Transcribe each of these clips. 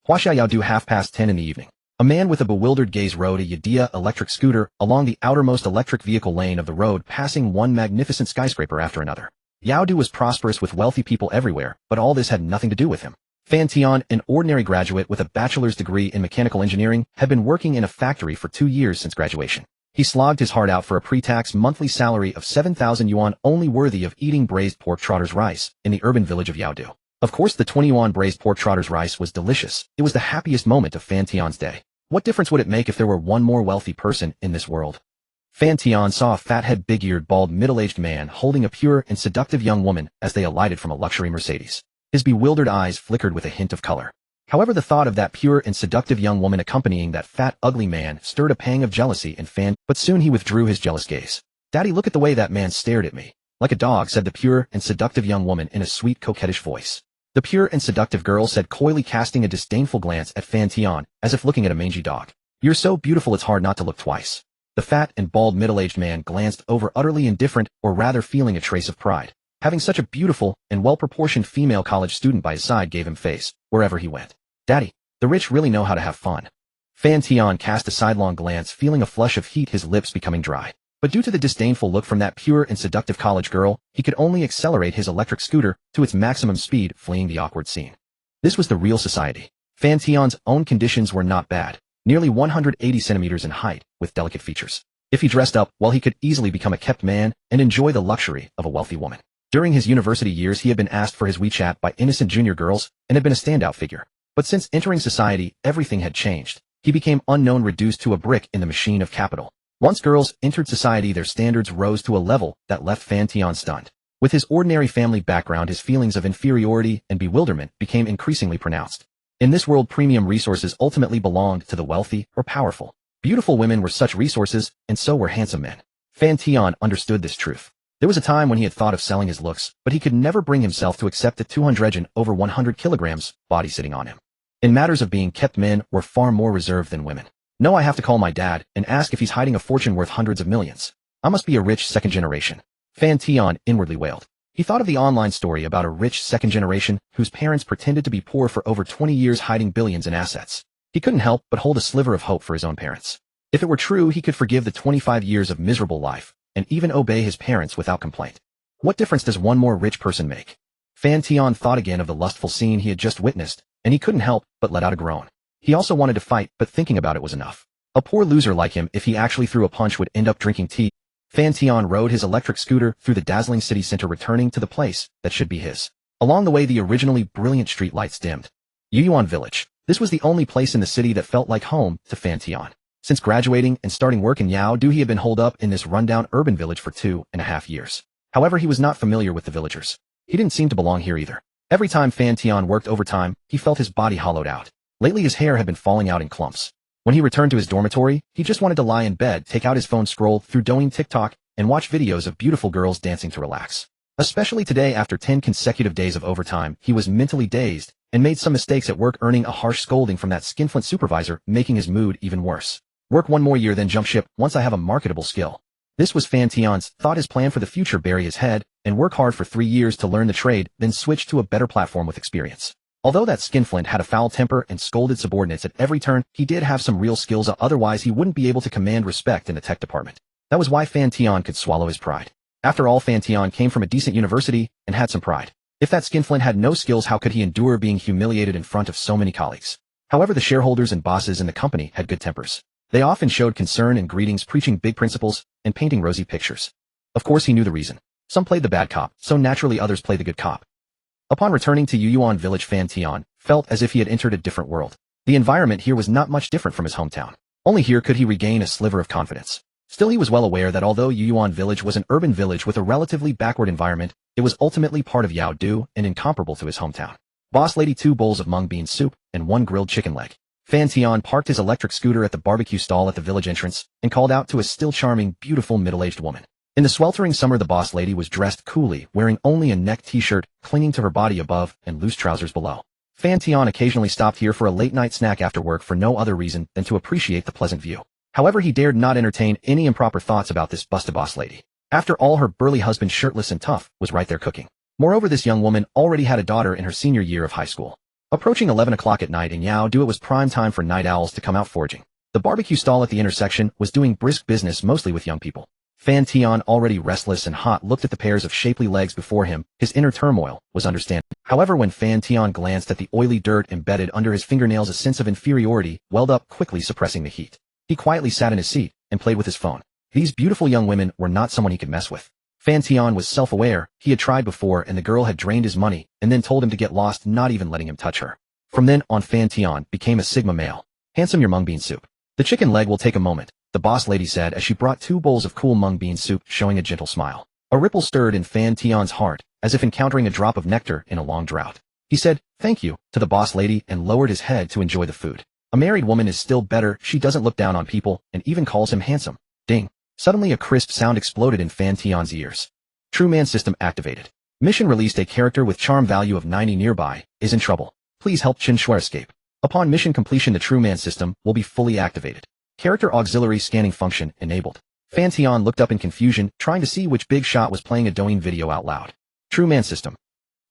Huaxia Yao do 10:30 in the evening. A man with a bewildered gaze rode a Yadea electric scooter along the outermost electric vehicle lane of the road, passing one magnificent skyscraper after another. Yao Du was prosperous with wealthy people everywhere, but all this had nothing to do with him. Fan Tian, an ordinary graduate with a bachelor's degree in mechanical engineering, had been working in a factory for 2 years since graduation. He slogged his heart out for a pre-tax monthly salary of 7,000 yuan, only worthy of eating braised pork trotter's rice in the urban village of Yaodu. Of course, the 20 yuan braised pork trotter's rice was delicious. It was the happiest moment of Fan Tian's day. What difference would it make if there were one more wealthy person in this world? Fan Tian saw a fathead, big-eared, bald, middle-aged man holding a pure and seductive young woman as they alighted from a luxury Mercedes. His bewildered eyes flickered with a hint of color. However, the thought of that pure and seductive young woman accompanying that fat, ugly man stirred a pang of jealousy in Fan, but soon he withdrew his jealous gaze. "Daddy, look at the way that man stared at me. Like a dog," said the pure and seductive young woman in a sweet, coquettish voice. The pure and seductive girl said, coyly, casting a disdainful glance at Fan Tian, as if looking at a mangy dog. "You're so beautiful it's hard not to look twice." The fat and bald middle-aged man glanced over, utterly indifferent, or rather feeling a trace of pride. Having such a beautiful and well-proportioned female college student by his side gave him face wherever he went. "Daddy, the rich really know how to have fun." Fan Tian cast a sidelong glance, feeling a flush of heat, his lips becoming dry. But due to the disdainful look from that pure and seductive college girl, he could only accelerate his electric scooter to its maximum speed, fleeing the awkward scene. This was the real society. Fan Tian's own conditions were not bad. Nearly 180 centimeters in height, with delicate features. If he dressed up well, he could easily become a kept man and enjoy the luxury of a wealthy woman. During his university years, he had been asked for his WeChat by innocent junior girls and had been a standout figure. But since entering society, everything had changed. He became unknown, reduced to a brick in the machine of capital. Once girls entered society, their standards rose to a level that left Fan Tian stunned. With his ordinary family background, his feelings of inferiority and bewilderment became increasingly pronounced. In this world, premium resources ultimately belonged to the wealthy or powerful. Beautiful women were such resources, and so were handsome men. Fan Tian understood this truth. There was a time when he had thought of selling his looks, but he could never bring himself to accept the 200 and over 100 kilograms body sitting on him. In matters of being kept, men were far more reserved than women. "No, I have to call my dad and ask if he's hiding a fortune worth hundreds of millions. I must be a rich second generation." Fan Tian inwardly wailed. He thought of the online story about a rich second generation whose parents pretended to be poor for over 20 years, hiding billions in assets. He couldn't help but hold a sliver of hope for his own parents. If it were true, he could forgive the 25 years of miserable life and even obey his parents without complaint. What difference does one more rich person make? Fan Tian thought again of the lustful scene he had just witnessed, and he couldn't help but let out a groan. He also wanted to fight, but thinking about it was enough. A poor loser like him, if he actually threw a punch, would end up drinking tea. Fan Tian rode his electric scooter through the dazzling city center, returning to the place that should be his. Along the way, the originally brilliant street lights dimmed. Yuyuan Village. This was the only place in the city that felt like home to Fan Tian. Since graduating and starting work in Yaodu, he had been holed up in this rundown urban village for 2.5 years. However, he was not familiar with the villagers. He didn't seem to belong here either. Every time Fan Tian worked overtime, he felt his body hollowed out. Lately, his hair had been falling out in clumps. When he returned to his dormitory, he just wanted to lie in bed, take out his phone, scroll through Douyin, TikTok, and watch videos of beautiful girls dancing to relax. Especially today, after 10 consecutive days of overtime, he was mentally dazed and made some mistakes at work, earning a harsh scolding from that skinflint supervisor, making his mood even worse. "Work one more year, then jump ship once I have a marketable skill." This was Fan Tian's thought, his plan for the future: bury his head and work hard for 3 years to learn the trade, then switch to a better platform with experience. Although that skinflint had a foul temper and scolded subordinates at every turn, he did have some real skills, otherwise he wouldn't be able to command respect in the tech department. That was why Fan Tian could swallow his pride. After all, Fan Tian came from a decent university and had some pride. If that skinflint had no skills, how could he endure being humiliated in front of so many colleagues? However, the shareholders and bosses in the company had good tempers. They often showed concern and greetings, preaching big principles and painting rosy pictures. Of course, he knew the reason. Some played the bad cop, so naturally others played the good cop. Upon returning to Yuyuan Village, Fan Tian felt as if he had entered a different world. The environment here was not much different from his hometown. Only here could he regain a sliver of confidence. Still, he was well aware that although Yuyuan Village was an urban village with a relatively backward environment, it was ultimately part of Yaodu and incomparable to his hometown. Boss lady, 2 bowls of mung bean soup and 1 grilled chicken leg. Fan Tian parked his electric scooter at the barbecue stall at the village entrance and called out to a still charming, beautiful middle-aged woman. In the sweltering summer, the boss lady was dressed coolly, wearing only a neck t-shirt clinging to her body above and loose trousers below. Fan Tian occasionally stopped here for a late-night snack after work for no other reason than to appreciate the pleasant view. However, he dared not entertain any improper thoughts about this busted boss lady. After all, her burly husband, shirtless and tough, was right there cooking. Moreover, this young woman already had a daughter in her senior year of high school. Approaching 11 o'clock at night in Yaodu, it was prime time for night owls to come out foraging. The barbecue stall at the intersection was doing brisk business mostly with young people. Fan Tian, already restless and hot, looked at the pairs of shapely legs before him. His inner turmoil was understandable. However, when Fan Tian glanced at the oily dirt embedded under his fingernails, a sense of inferiority welled up, quickly suppressing the heat. He quietly sat in his seat and played with his phone. These beautiful young women were not someone he could mess with. Fan Tian was self-aware. He had tried before, and the girl had drained his money and then told him to get lost, not even letting him touch her. From then on, Fan Tian became a Sigma male. Handsome, your mung bean soup. The chicken leg will take a moment, the boss lady said as she brought 2 bowls of cool mung bean soup, showing a gentle smile. A ripple stirred in Fan Tian's heart, as if encountering a drop of nectar in a long drought. He said, "Thank you," to the boss lady and lowered his head to enjoy the food. A married woman is still better. She doesn't look down on people and even calls him handsome. Ding. Suddenly a crisp sound exploded in Fan Tian's ears. True Man system activated. Mission released. A character with charm value of 90 nearby is in trouble. Please help Chen Shui escape. Upon mission completion, the True Man system will be fully activated. Character auxiliary scanning function enabled. Fan Tian looked up in confusion, trying to see which big shot was playing a Douyin video out loud. True Man system.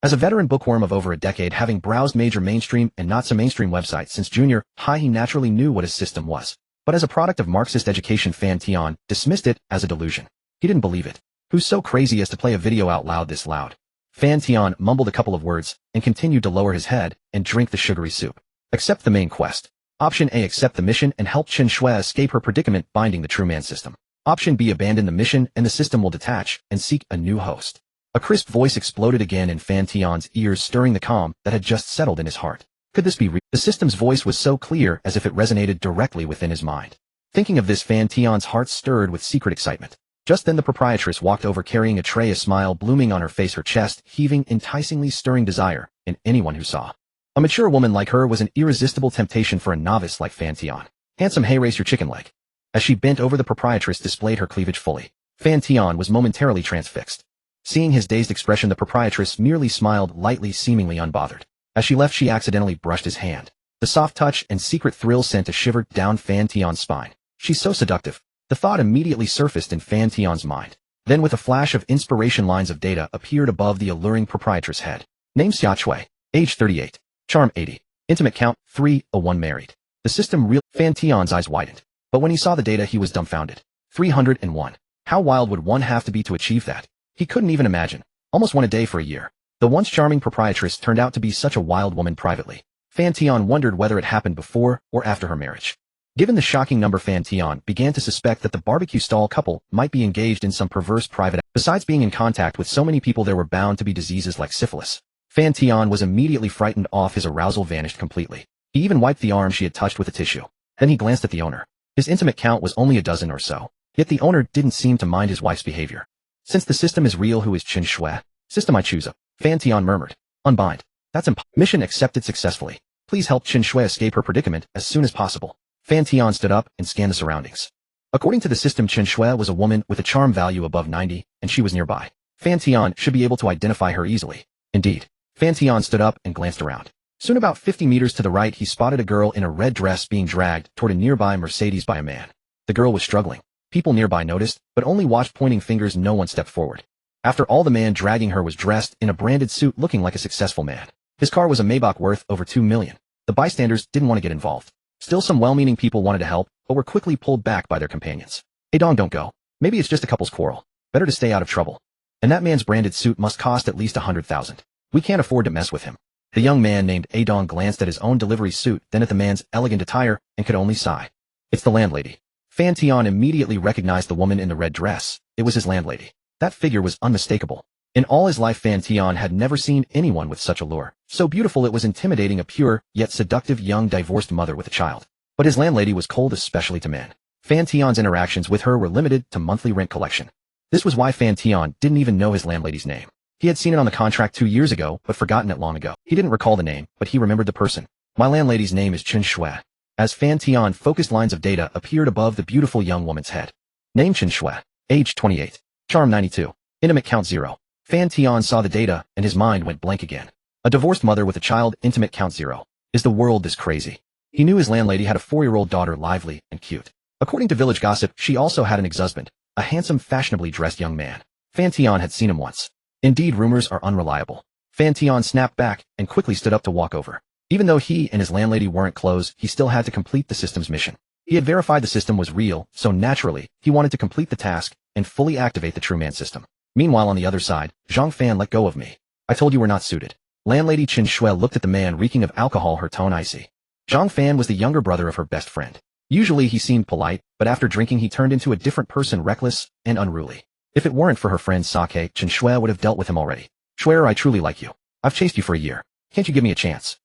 As a veteran bookworm of over a decade, having browsed major mainstream and not so mainstream websites since junior high, he naturally knew what his system was. But as a product of Marxist education, Fan Tian dismissed it as a delusion. He didn't believe it. Who's so crazy as to play a video out loud this loud? Fan Tian mumbled a couple of words and continued to lower his head and drink the sugary soup. Accept the main quest. Option A, accept the mission and help Chen Shui escape her predicament, binding the True Man system. Option B, abandon the mission and the system will detach and seek a new host. A crisp voice exploded again in Fan Tian's ears, stirring the calm that had just settled in his heart. Could this be real? The system's voice was so clear as if it resonated directly within his mind. Thinking of this, Fan Tian's heart stirred with secret excitement. Just then the proprietress walked over carrying a tray, a smile blooming on her face, her chest heaving, enticingly stirring desire in anyone who saw. A mature woman like her was an irresistible temptation for a novice like Fan Tian. Handsome, hey, raise your chicken leg. As she bent over, the proprietress displayed her cleavage fully. Fan Tian was momentarily transfixed. Seeing his dazed expression, the proprietress merely smiled lightly, seemingly unbothered. As she left, she accidentally brushed his hand. The soft touch and secret thrill sent a shiver down Fan Tian's spine. She's so seductive. The thought immediately surfaced in Fan Tian's mind. Then with a flash of inspiration, lines of data appeared above the alluring proprietress' head. Name Xia Chui. Age 38. Charm 80. Intimate count 301. Married. The system real. Fan Tian's eyes widened. But when he saw the data, he was dumbfounded. 301. How wild would one have to be to achieve that? He couldn't even imagine. Almost one a day for a year. The once charming proprietress turned out to be such a wild woman privately. Fan Tian wondered whether it happened before or after her marriage. Given the shocking number, Fan Tian began to suspect that the barbecue stall couple might be engaged in some perverse private. Besides being in contact with so many people, there were bound to be diseases like syphilis. Fan Tian was immediately frightened off. His arousal vanished completely. He even wiped the arm she had touched with a tissue. Then he glanced at the owner. His intimate count was only a dozen or so. Yet the owner didn't seem to mind his wife's behavior. Since the system is real, who is Chen Shui? System, I choose a. Fan Tian murmured. Unbind. That's mission accepted successfully. Please help Chen Shui escape her predicament as soon as possible. Fan Tian stood up and scanned the surroundings. According to the system, Chen Shui was a woman with a charm value above 90, and she was nearby. Fan Tian should be able to identify her easily. Indeed. Fan Tian stood up and glanced around. Soon, about 50 meters to the right, he spotted a girl in a red dress being dragged toward a nearby Mercedes by a man. The girl was struggling. People nearby noticed, but only watched, pointing fingers. No one stepped forward. After all, the man dragging her was dressed in a branded suit, looking like a successful man. His car was a Maybach worth over 2 million. The bystanders didn't want to get involved. Still, some well-meaning people wanted to help, but were quickly pulled back by their companions. Hey Dong, don't go. Maybe it's just a couple's quarrel. Better to stay out of trouble. And that man's branded suit must cost at least 100,000. We can't afford to mess with him. The young man named Adong glanced at his own delivery suit, then at the man's elegant attire, and could only sigh. It's the landlady. Fan Tian immediately recognized the woman in the red dress. It was his landlady. That figure was unmistakable. In all his life, Fan Tian had never seen anyone with such allure. So beautiful it was intimidating, a pure, yet seductive young divorced mother with a child. But his landlady was cold, especially to men. Fan Tian's interactions with her were limited to monthly rent collection. This was why Fan Tian didn't even know his landlady's name. He had seen it on the contract 2 years ago, but forgotten it long ago. He didn't recall the name, but he remembered the person. My landlady's name is Chen Shui. As Fan Tian focused, lines of data appeared above the beautiful young woman's head. Name Chen Shui. Age 28. Charm 92. Intimate count 0. Fan Tian saw the data, and his mind went blank again. A divorced mother with a child, intimate count 0. Is the world this crazy? He knew his landlady had a 4-year-old daughter, lively and cute. According to village gossip, she also had an ex-husband, a handsome, fashionably dressed young man. Fan Tian had seen him once. Indeed, rumors are unreliable. Fan Tian snapped back and quickly stood up to walk over. Even though he and his landlady weren't close, he still had to complete the system's mission. He had verified the system was real, so naturally, he wanted to complete the task and fully activate the true man system. Meanwhile on the other side, Zhang Fan let go of me. I told you we're not suited. Landlady Chen Shui looked at the man reeking of alcohol, her tone icy. Zhang Fan was the younger brother of her best friend. Usually he seemed polite, but after drinking he turned into a different person, reckless and unruly. If it weren't for her friend Sake, Chen Shui would have dealt with him already. Swear I truly like you. I've chased you for a year. Can't you give me a chance?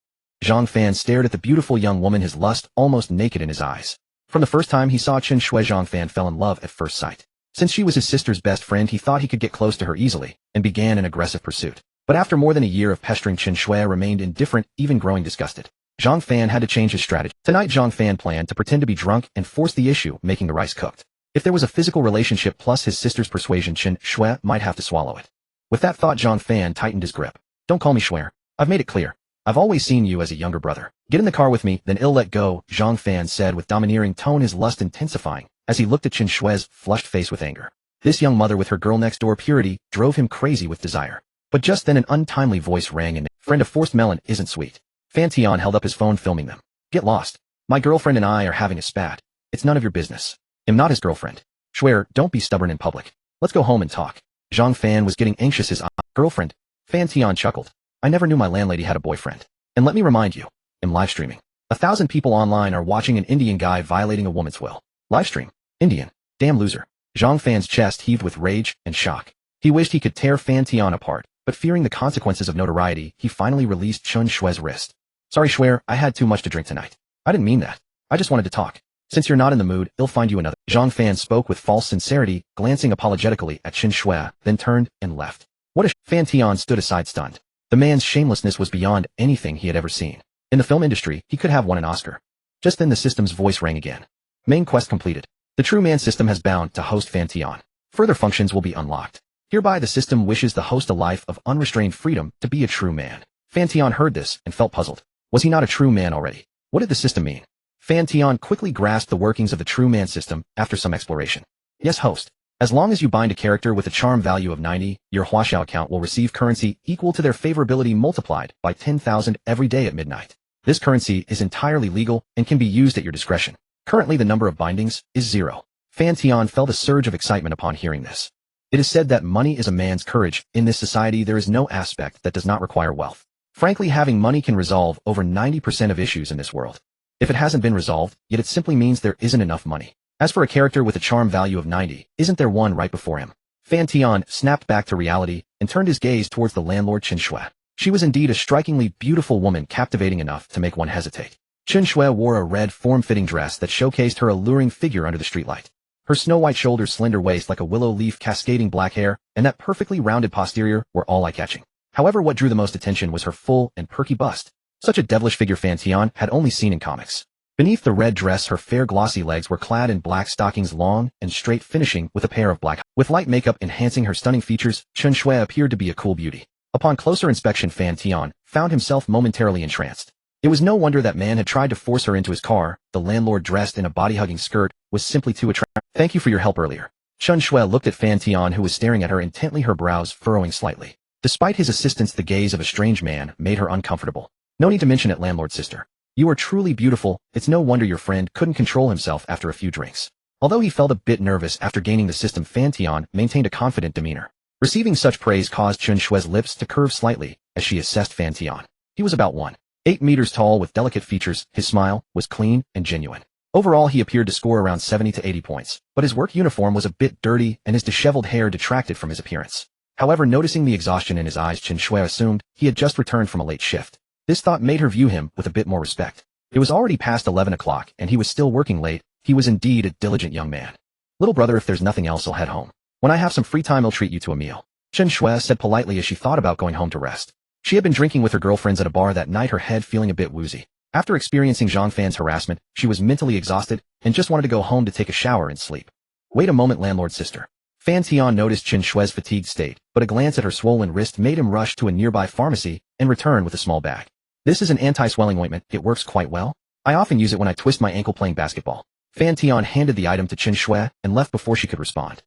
Zhang Fan stared at the beautiful young woman, his lust almost naked in his eyes. From the first time he saw Chen Shui, Zhang Fan fell in love at first sight. Since she was his sister's best friend, he thought he could get close to her easily, and began an aggressive pursuit. But after more than a year of pestering, Chen Shui remained indifferent, even growing disgusted. Zhang Fan had to change his strategy. Tonight Zhang Fan planned to pretend to be drunk and force the issue, making the rice cooked. If there was a physical relationship plus his sister's persuasion, Chen Shui might have to swallow it. With that thought, Zhang Fan tightened his grip. Don't call me Shui. I've made it clear. I've always seen you as a younger brother. Get in the car with me, then I'll let go, Zhang Fan said with domineering tone, his lust intensifying, as he looked at Chen Shui's flushed face with anger. This young mother with her girl-next-door purity drove him crazy with desire. But just then an untimely voice rang in. Friend, a forced melon isn't sweet. Fan Tian held up his phone, filming them. Get lost. My girlfriend and I are having a spat. It's none of your business. I'm not his girlfriend. Swear, don't be stubborn in public. Let's go home and talk. Zhang Fan was getting anxious. His girlfriend. Fan Tian chuckled. I never knew my landlady had a boyfriend. And let me remind you, I'm live streaming. 1,000 people online are watching an Indian guy violating a woman's will. Live stream. Indian. Damn loser. Zhang Fan's chest heaved with rage and shock. He wished he could tear Fan Tian apart, but fearing the consequences of notoriety, he finally released Chen Shui's wrist. Sorry, Swear, I had too much to drink tonight. I didn't mean that. I just wanted to talk. Since you're not in the mood, I'll find you another. Zhang Fan spoke with false sincerity, glancing apologetically at Chen Shui, then turned and left. What a Fan Tian stood aside stunned. The man's shamelessness was beyond anything he had ever seen. In the film industry, he could have won an Oscar. Just then the system's voice rang again. Main quest completed. The True Man system has bound to host Fan Tian. Further functions will be unlocked. Hereby the system wishes the host a life of unrestrained freedom to be a true man. Fan Tian heard this and felt puzzled. Was he not a true man already? What did the system mean? Fan Tian quickly grasped the workings of the True Man system after some exploration. Yes, host. As long as you bind a character with a charm value of 90, your Huaxiao account will receive currency equal to their favorability multiplied by 10,000 every day at midnight. This currency is entirely legal and can be used at your discretion. Currently the number of bindings is 0. Fan Tian felt a surge of excitement upon hearing this. It is said that money is a man's courage. In this society there is no aspect that does not require wealth. Frankly, having money can resolve over 90% of issues in this world. If it hasn't been resolved, yet it simply means there isn't enough money. As for a character with a charm value of 90, isn't there one right before him? Fan Tian snapped back to reality and turned his gaze towards the landlord Chen Shui. She was indeed a strikingly beautiful woman, captivating enough to make one hesitate. Chen Shui wore a red, form-fitting dress that showcased her alluring figure under the streetlight. Her snow-white shoulders, slender waist like a willow leaf, cascading black hair, and that perfectly rounded posterior were all eye-catching. However, what drew the most attention was her full and perky bust. Such a devilish figure Fan Tian had only seen in comics. Beneath the red dress, her fair glossy legs were clad in black stockings, long and straight, finishing with a pair of black. With light makeup enhancing her stunning features, Chen Shui appeared to be a cool beauty. Upon closer inspection, Fan Tian found himself momentarily entranced. It was no wonder that man had tried to force her into his car. The landlord, dressed in a body-hugging skirt, was simply too attractive. Thank you for your help earlier. Chen Shui looked at Fan Tian, who was staring at her intently, her brows furrowing slightly. Despite his assistance, the gaze of a strange man made her uncomfortable. No need to mention it, landlord sister. You are truly beautiful. It's no wonder your friend couldn't control himself after a few drinks. Although he felt a bit nervous after gaining the system, Fan Tian maintained a confident demeanor. Receiving such praise caused Chen Shui's lips to curve slightly as she assessed Fan Tian. He was about 1.8 meters tall with delicate features. His smile was clean and genuine. Overall, he appeared to score around 70 to 80 points, but his work uniform was a bit dirty and his disheveled hair detracted from his appearance. However, noticing the exhaustion in his eyes, Chen Shui assumed he had just returned from a late shift. This thought made her view him with a bit more respect. It was already past 11 o'clock and he was still working late. He was indeed a diligent young man. Little brother, if there's nothing else, I'll head home. When I have some free time, I'll treat you to a meal. Chen Shui said politely as she thought about going home to rest. She had been drinking with her girlfriends at a bar that night, her head feeling a bit woozy. After experiencing Zhang Fan's harassment, she was mentally exhausted and just wanted to go home to take a shower and sleep. Wait a moment, landlord sister. Fan Tian noticed Chen Shui's fatigued state, but a glance at her swollen wrist made him rush to a nearby pharmacy and return with a small bag. This is an anti-swelling ointment. It works quite well. I often use it when I twist my ankle playing basketball. Fan Tian handed the item to Chen Shui and left before she could respond.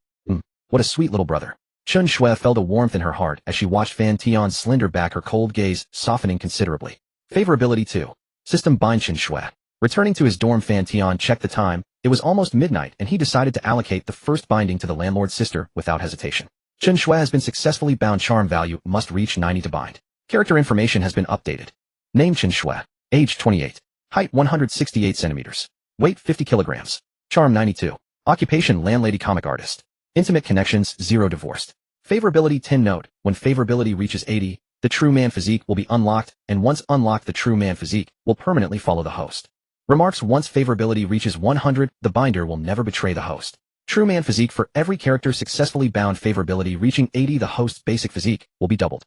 What a sweet little brother. Chen Shui felt a warmth in her heart as she watched Fan Tian's slender back, her cold gaze softening considerably. Favorability 2. System bind Chen Shui. Returning to his dorm, Fan Tian checked the time. It was almost midnight and he decided to allocate the first binding to the landlord's sister without hesitation. Chen Shui has been successfully bound. Charm value must reach 90 to bind. Character information has been updated. Name Chen Shui. Age 28. Height 168 centimeters. Weight 50 kilograms. Charm 92. Occupation landlady comic artist. Intimate connections 0 divorced. Favorability 10. Note, when favorability reaches 80, the true man physique will be unlocked, and once unlocked the true man physique will permanently follow the host. Remarks: once favorability reaches 100, the binder will never betray the host. True man physique: for every character successfully bound, favorability reaching 80, the host's basic physique will be doubled.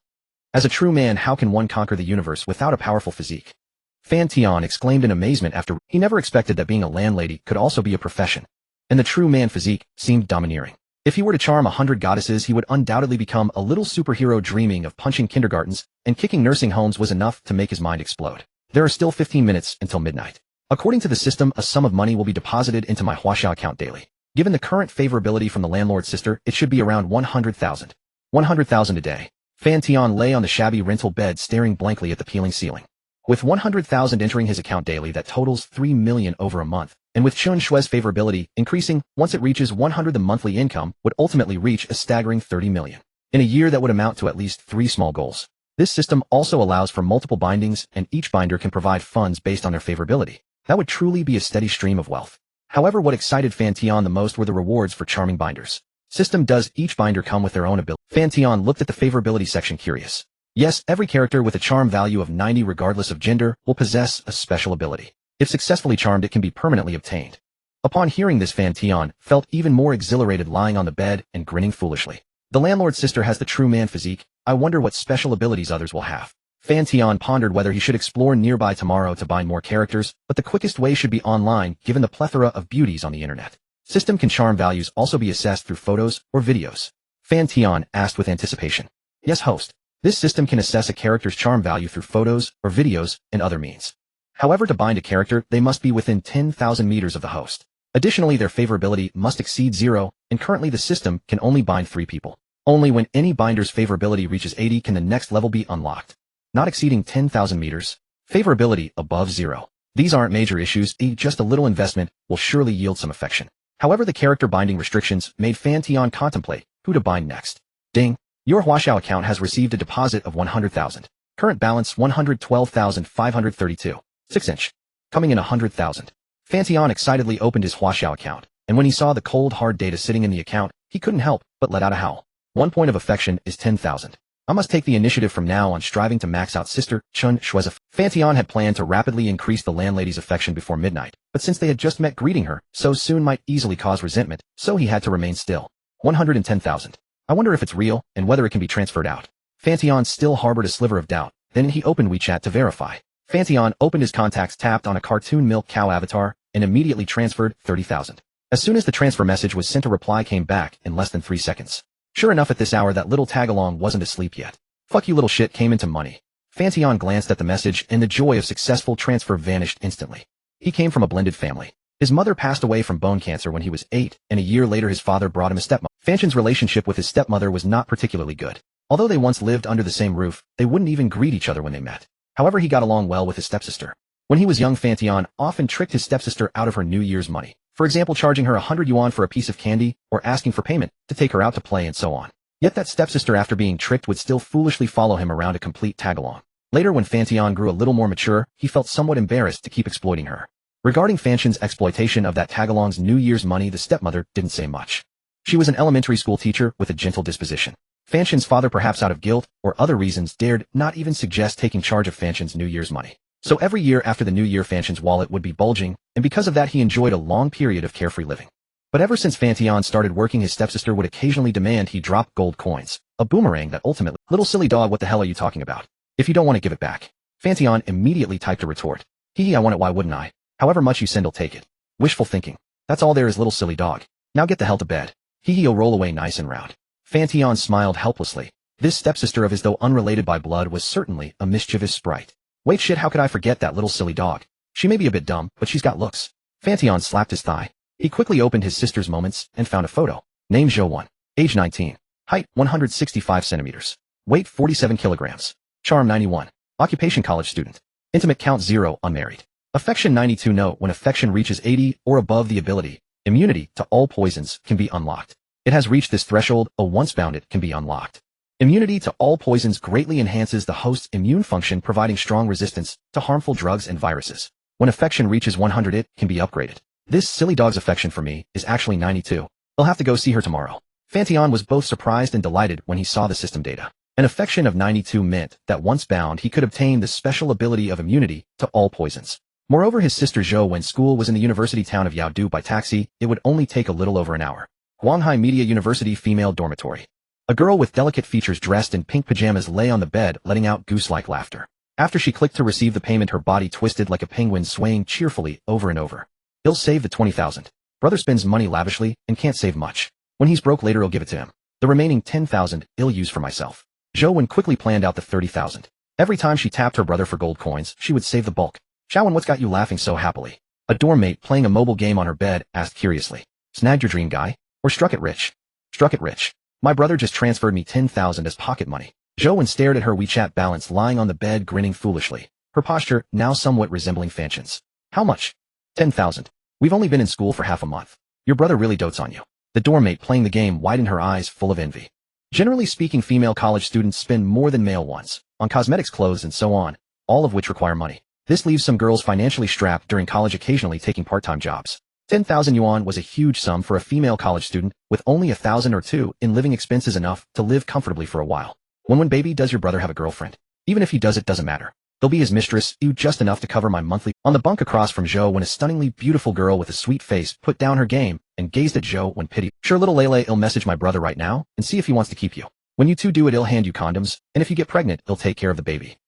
As a true man, how can one conquer the universe without a powerful physique? Fan Tian exclaimed in amazement after he never expected that being a landlady could also be a profession. And the true man physique seemed domineering. If he were to charm 100 goddesses, he would undoubtedly become a little superhero. Dreaming of punching kindergartens and kicking nursing homes was enough to make his mind explode. There are still 15 minutes until midnight. According to the system, a sum of money will be deposited into my Huaxiao account daily. Given the current favorability from the landlord's sister, it should be around 100,000. 100,000 a day. Fan Tian lay on the shabby rental bed staring blankly at the peeling ceiling. With 100,000 entering his account daily, that totals 3 million over a month. And with Chen Shui's favorability increasing, once it reaches 100, the monthly income would ultimately reach a staggering 30 million. In a year, that would amount to at least 3 small goals. This system also allows for multiple bindings, and each binder can provide funds based on their favorability. That would truly be a steady stream of wealth. However, what excited Fan Tian the most were the rewards for charming binders. System: does each binder come with their own ability? Fan Tian looked at the favorability section, curious. Yes, every character with a charm value of 90 regardless of gender will possess a special ability. If successfully charmed, it can be permanently obtained. Upon hearing this, Fan Tian felt even more exhilarated, lying on the bed and grinning foolishly. The landlord's sister has the true man physique. I wonder what special abilities others will have. Fan Tian pondered whether he should explore nearby tomorrow to bind more characters, but the quickest way should be online, given the plethora of beauties on the internet. System: can charm values also be assessed through photos or videos? Fan Tian asked with anticipation. Yes, host. This system can assess a character's charm value through photos or videos and other means. However, to bind a character, they must be within 10,000 meters of the host. Additionally, their favorability must exceed 0, and currently the system can only bind 3 people. Only when any binder's favorability reaches 80 can the next level be unlocked. Not exceeding 10,000 meters. Favorability above 0. These aren't major issues, just a little investment will surely yield some affection. However, the character binding restrictions made Fan Tian contemplate who to bind next. Ding! Your Huaxiao account has received a deposit of 100,000. Current balance 112,532. 6-inch. Coming in 100,000. Fan Tian excitedly opened his Huaxiao account, and when he saw the cold hard data sitting in the account, he couldn't help but let out a howl. 1 point of affection is 10,000. I must take the initiative from now on, striving to max out sister Chen Shui's. Fan Tian had planned to rapidly increase the landlady's affection before midnight, but since they had just met, greeting her so soon might easily cause resentment, so he had to remain still. 110,000. I wonder if it's real, and whether it can be transferred out. Fan Tian still harbored a sliver of doubt. Then he opened WeChat to verify. Fan Tian opened his contacts, tapped on a cartoon milk cow avatar, and immediately transferred 30,000. As soon as the transfer message was sent, a reply came back in less than 3 seconds. Sure enough, at this hour, that little tagalong wasn't asleep yet. Fuck you, little shit came into money. Fan Tian glanced at the message, and the joy of successful transfer vanished instantly. He came from a blended family. His mother passed away from bone cancer when he was 8, and a year later his father brought him a stepmother. Fan Tian's relationship with his stepmother was not particularly good. Although they once lived under the same roof, they wouldn't even greet each other when they met. However, he got along well with his stepsister. When he was young, Fan Tian often tricked his stepsister out of her New Year's money. For example, charging her 100 yuan for a piece of candy, or asking for payment to take her out to play, and so on. Yet that stepsister, after being tricked, would still foolishly follow him around a complete tagalong. Later, when Fan Tian grew a little more mature, he felt somewhat embarrassed to keep exploiting her. Regarding Fan Tian's exploitation of that tagalong's New Year's money, the stepmother didn't say much. She was an elementary school teacher with a gentle disposition. Fan Tian's father, perhaps out of guilt or other reasons, dared not even suggest taking charge of Fan Tian's New Year's money. So every year after the New Year, Fan Tian's wallet would be bulging, and because of that he enjoyed a long period of carefree living. But ever since Fan Tian started working, his stepsister would occasionally demand he drop gold coins, a boomerang that ultimately— "Little silly dog, what the hell are you talking about? If you don't want to, give it back." Fan Tian immediately typed a retort. "Hee, I want it, why wouldn't I? However much you send, I'll take it." Wishful thinking. That's all there is, little silly dog. Now get the hell to bed. Hee, oh, roll away nice and round. Fan Tian smiled helplessly. This stepsister of his, though unrelated by blood, was certainly a mischievous sprite. Wait, shit, how could I forget that little silly dog? She may be a bit dumb, but she's got looks. Fan Tian slapped his thigh. He quickly opened his sister's moments and found a photo. Name: Zhou1. Age 19. Height 165 centimeters. Weight 47 kilograms. Charm 91. Occupation: college student. Intimate count 0, unmarried. Affection 92. Note: when affection reaches 80 or above, the ability, immunity to all poisons, can be unlocked. It has reached this threshold, once bound it can be unlocked. Immunity to all poisons greatly enhances the host's immune function, providing strong resistance to harmful drugs and viruses. When affection reaches 100, it can be upgraded. This silly dog's affection for me is actually 92. I'll have to go see her tomorrow. Fan Tian was both surprised and delighted when he saw the system data. An affection of 92 meant that once bound he could obtain the special ability of immunity to all poisons. Moreover, his sister Zhou, when school was in the university town of Yaodu by taxi, it would only take a little over an hour. Guanghai Media University female dormitory. A girl with delicate features dressed in pink pajamas lay on the bed, letting out goose-like laughter. After she clicked to receive the payment, her body twisted like a penguin, swaying cheerfully over and over. He'll save the 20,000. Brother spends money lavishly and can't save much. When he's broke later, I'll give it to him. The remaining 10,000 I'll use for myself. Zhou quickly planned out the 30,000. Every time she tapped her brother for gold coins, she would save the bulk. Xiaowen, what's got you laughing so happily? A dorm mate playing a mobile game on her bed asked curiously. Snagged your dream guy? Or struck it rich? Struck it rich. My brother just transferred me 10,000 as pocket money. Zhou stared at her WeChat balance lying on the bed, grinning foolishly. Her posture now somewhat resembling Fan Tian's. How much? 10,000. We've only been in school for half a month. Your brother really dotes on you. The dorm mate playing the game widened her eyes, full of envy. Generally speaking, female college students spend more than male ones, on cosmetics, clothes, and so on, all of which require money. This leaves some girls financially strapped during college, occasionally taking part-time jobs. 10,000 yuan was a huge sum for a female college student, with only 1,000 or 2 in living expenses, enough to live comfortably for a while. When baby, does your brother have a girlfriend? Even if he does, it doesn't matter. They'll be his mistress, just enough to cover my monthly. On the bunk across from Zhou, when a stunningly beautiful girl with a sweet face put down her game and gazed at Zhou when pity. Sure, little Lele, I'll message my brother right now and see if he wants to keep you. When you two do it, I'll hand you condoms, and if you get pregnant, I'll take care of the baby.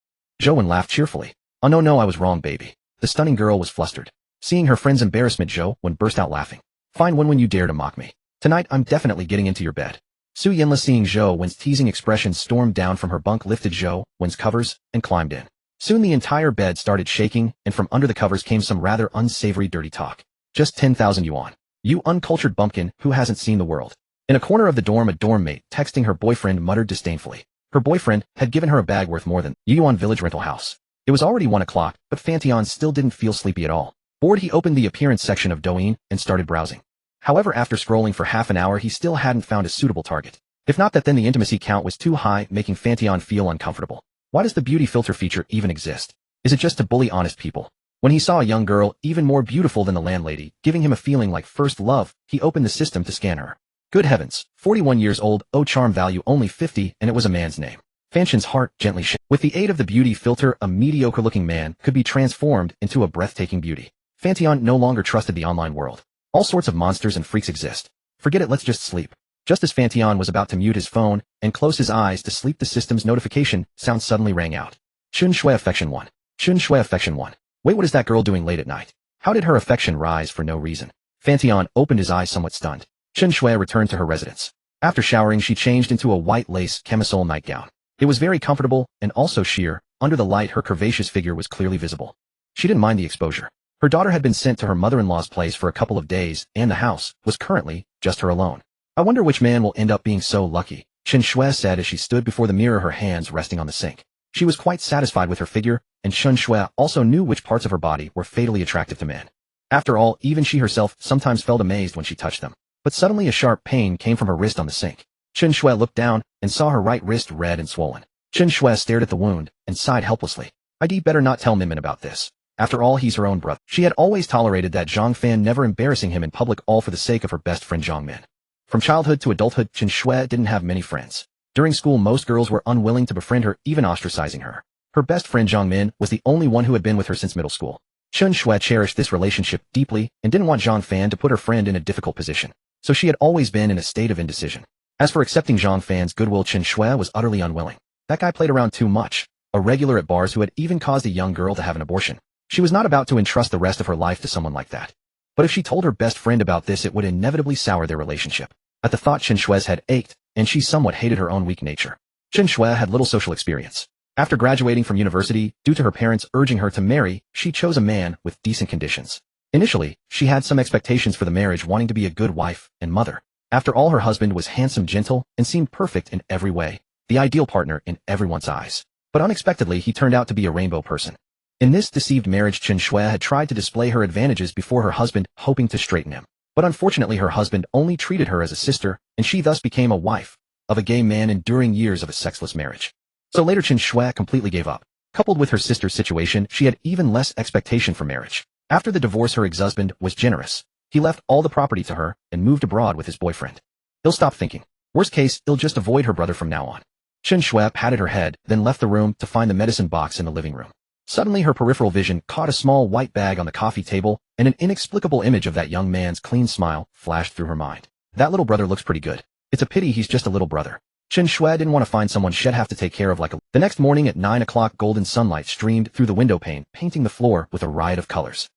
Zhou laughed cheerfully. Oh no, I was wrong, baby. The stunning girl was flustered. Seeing her friend's embarrassment, Zhou burst out laughing. Fine, when you dare to mock me. Tonight, I'm definitely getting into your bed. Su Yanla, seeing Zhou's teasing expression, stormed down from her bunk, lifted Zhou's covers, and climbed in. Soon the entire bed started shaking, and from under the covers came some rather unsavory dirty talk. Just 10,000 yuan. You uncultured bumpkin who hasn't seen the world. In a corner of the dorm, a dorm mate texting her boyfriend muttered disdainfully. Her boyfriend had given her a bag worth more than Yuan village rental house. It was already 1 o'clock, but Fan Tian still didn't feel sleepy at all. Bored, he opened the appearance section of Douyin and started browsing. However, after scrolling for half an hour, he still hadn't found a suitable target. If not that, then the intimacy count was too high, making Fan Tian feel uncomfortable. Why does the beauty filter feature even exist? Is it just to bully honest people? When he saw a young girl, even more beautiful than the landlady, giving him a feeling like first love, he opened the system to scan her. Good heavens, 41 years old, charm value only 50, and it was a man's name. Fan Tian's heart gently shook. With the aid of the beauty filter, a mediocre-looking man could be transformed into a breathtaking beauty. Fan Tian no longer trusted the online world. All sorts of monsters and freaks exist. Forget it, let's just sleep. Just as Fan Tian was about to mute his phone and close his eyes to sleep, the system's notification sound suddenly rang out. Chun Shui affection 1. Chun Shui affection 1. Wait, what is that girl doing late at night? How did her affection rise for no reason? Fan Tian opened his eyes, somewhat stunned. Chun Shui returned to her residence. After showering, she changed into a white lace camisole nightgown. It was very comfortable and also sheer. Under the light, her curvaceous figure was clearly visible. She didn't mind the exposure. Her daughter had been sent to her mother-in-law's place for a couple of days, and the house was currently just her alone. I wonder which man will end up being so lucky, Chun Shui said as she stood before the mirror, her hands resting on the sink. She was quite satisfied with her figure, and Chun Shui also knew which parts of her body were fatally attractive to men. After all, even she herself sometimes felt amazed when she touched them. But suddenly a sharp pain came from her wrist on the sink. Chun Shui looked down and saw her right wrist red and swollen. Chun Shui stared at the wound and sighed helplessly. I'd better not tell Minmin about this. After all, he's her own brother. She had always tolerated that Zhang Fan, never embarrassing him in public, all for the sake of her best friend Zhang Min. From childhood to adulthood, Chun Shui didn't have many friends. During school, most girls were unwilling to befriend her, even ostracizing her. Her best friend Zhang Min was the only one who had been with her since middle school. Chun Shui cherished this relationship deeply and didn't want Zhang Fan to put her friend in a difficult position. So she had always been in a state of indecision. As for accepting Zhang Fan's goodwill, Chun Shui was utterly unwilling. That guy played around too much. A regular at bars who had even caused a young girl to have an abortion. She was not about to entrust the rest of her life to someone like that. But if she told her best friend about this, it would inevitably sour their relationship. At the thought, Chun Shui's head ached, and she somewhat hated her own weak nature. Chun Shui had little social experience. After graduating from university, due to her parents urging her to marry, she chose a man with decent conditions. Initially, she had some expectations for the marriage, wanting to be a good wife and mother. After all, her husband was handsome, gentle, and seemed perfect in every way, the ideal partner in everyone's eyes. But unexpectedly, he turned out to be a rainbow person. In this deceived marriage, Chen Shui had tried to display her advantages before her husband, hoping to straighten him. But unfortunately her husband only treated her as a sister, and she thus became a wife of a gay man enduring years of a sexless marriage. So later Chen Shui completely gave up. Coupled with her sister's situation, she had even less expectation for marriage. After the divorce, her ex-husband was generous. He left all the property to her and moved abroad with his boyfriend. He'll stop thinking. Worst case, he'll just avoid her brother from now on. Chen Shui patted her head, then left the room to find the medicine box in the living room. Suddenly her peripheral vision caught a small white bag on the coffee table, and an inexplicable image of that young man's clean smile flashed through her mind. That little brother looks pretty good. It's a pity he's just a little brother. Chen Shui didn't want to find someone she'd have to take care of like a... The next morning at 9 o'clock, golden sunlight streamed through the window pane, painting the floor with a riot of colors.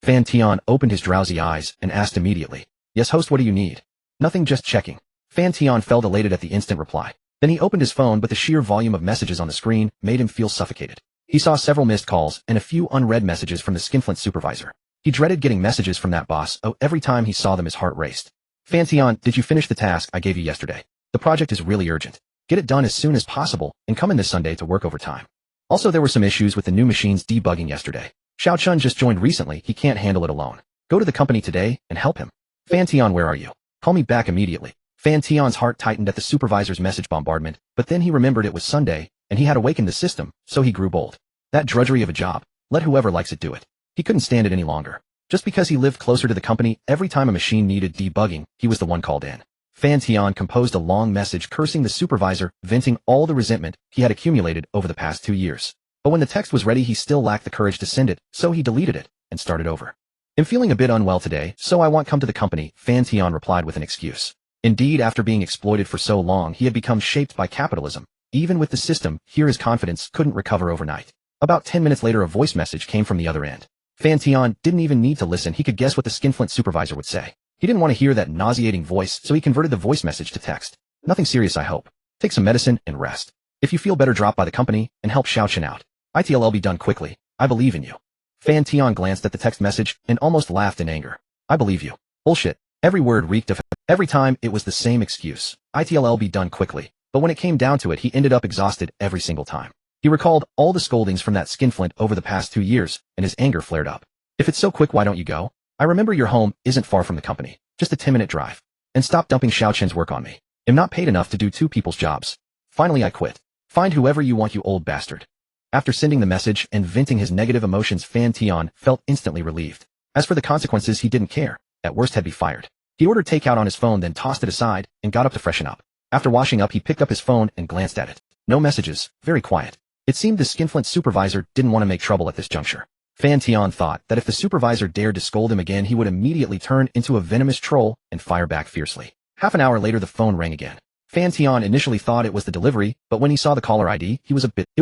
Fan Tian opened his drowsy eyes and asked immediately, "Yes, host, what do you need?" "Nothing, just checking." Fan Tian felt elated at the instant reply. Then he opened his phone, but the sheer volume of messages on the screen made him feel suffocated. He saw several missed calls and a few unread messages from the skinflint supervisor. He dreaded getting messages from that boss. Every time he saw them his heart raced. "Fan Tian, did you finish the task I gave you yesterday? The project is really urgent. Get it done as soon as possible and come in this Sunday to work overtime." Also, there were some issues with the new machines debugging yesterday. Xiao Chun just joined recently, he can't handle it alone. Go to the company today and help him. "Fan Tian, where are you? Call me back immediately." Fan Tian's heart tightened at the supervisor's message bombardment, but then he remembered it was Sunday, and he had awakened the system, so he grew bold. That drudgery of a job, let whoever likes it do it. He couldn't stand it any longer. Just because he lived closer to the company, every time a machine needed debugging, he was the one called in. Fan Tian composed a long message cursing the supervisor, venting all the resentment he had accumulated over the past 2 years. But when the text was ready, he still lacked the courage to send it, so he deleted it and started over. "I'm feeling a bit unwell today, so I won't come to the company," Fan Tian replied with an excuse. Indeed, after being exploited for so long, he had become shaped by capitalism. Even with the system, here his confidence couldn't recover overnight. About 10 minutes later, a voice message came from the other end. Fan Tian didn't even need to listen, he could guess what the skinflint supervisor would say. He didn't want to hear that nauseating voice, so he converted the voice message to text. "Nothing serious, I hope. Take some medicine and rest. If you feel better, drop by the company and help Xiao Chen out. It'll be done quickly. I believe in you." Fan Tian glanced at the text message and almost laughed in anger. "I believe you. Bullshit." Every word reeked of... Every time, it was the same excuse. It'll be done quickly. But when it came down to it, he ended up exhausted every single time. He recalled all the scoldings from that skinflint over the past 2 years, and his anger flared up. "If it's so quick, why don't you go? I remember your home isn't far from the company. Just a 10-minute drive. And stop dumping Xiao Chen's work on me. I'm not paid enough to do 2 people's jobs. Finally, I quit. Find whoever you want, you old bastard." After sending the message and venting his negative emotions, Fan Tian felt instantly relieved. As for the consequences, he didn't care. At worst, he'd be fired. He ordered takeout on his phone, then tossed it aside and got up to freshen up. After washing up, he picked up his phone and glanced at it. No messages, very quiet. It seemed the skinflint supervisor didn't want to make trouble at this juncture. Fan Tian thought that if the supervisor dared to scold him again, he would immediately turn into a venomous troll and fire back fiercely. Half an hour later, the phone rang again. Fan Tian initially thought it was the delivery, but when he saw the caller ID, it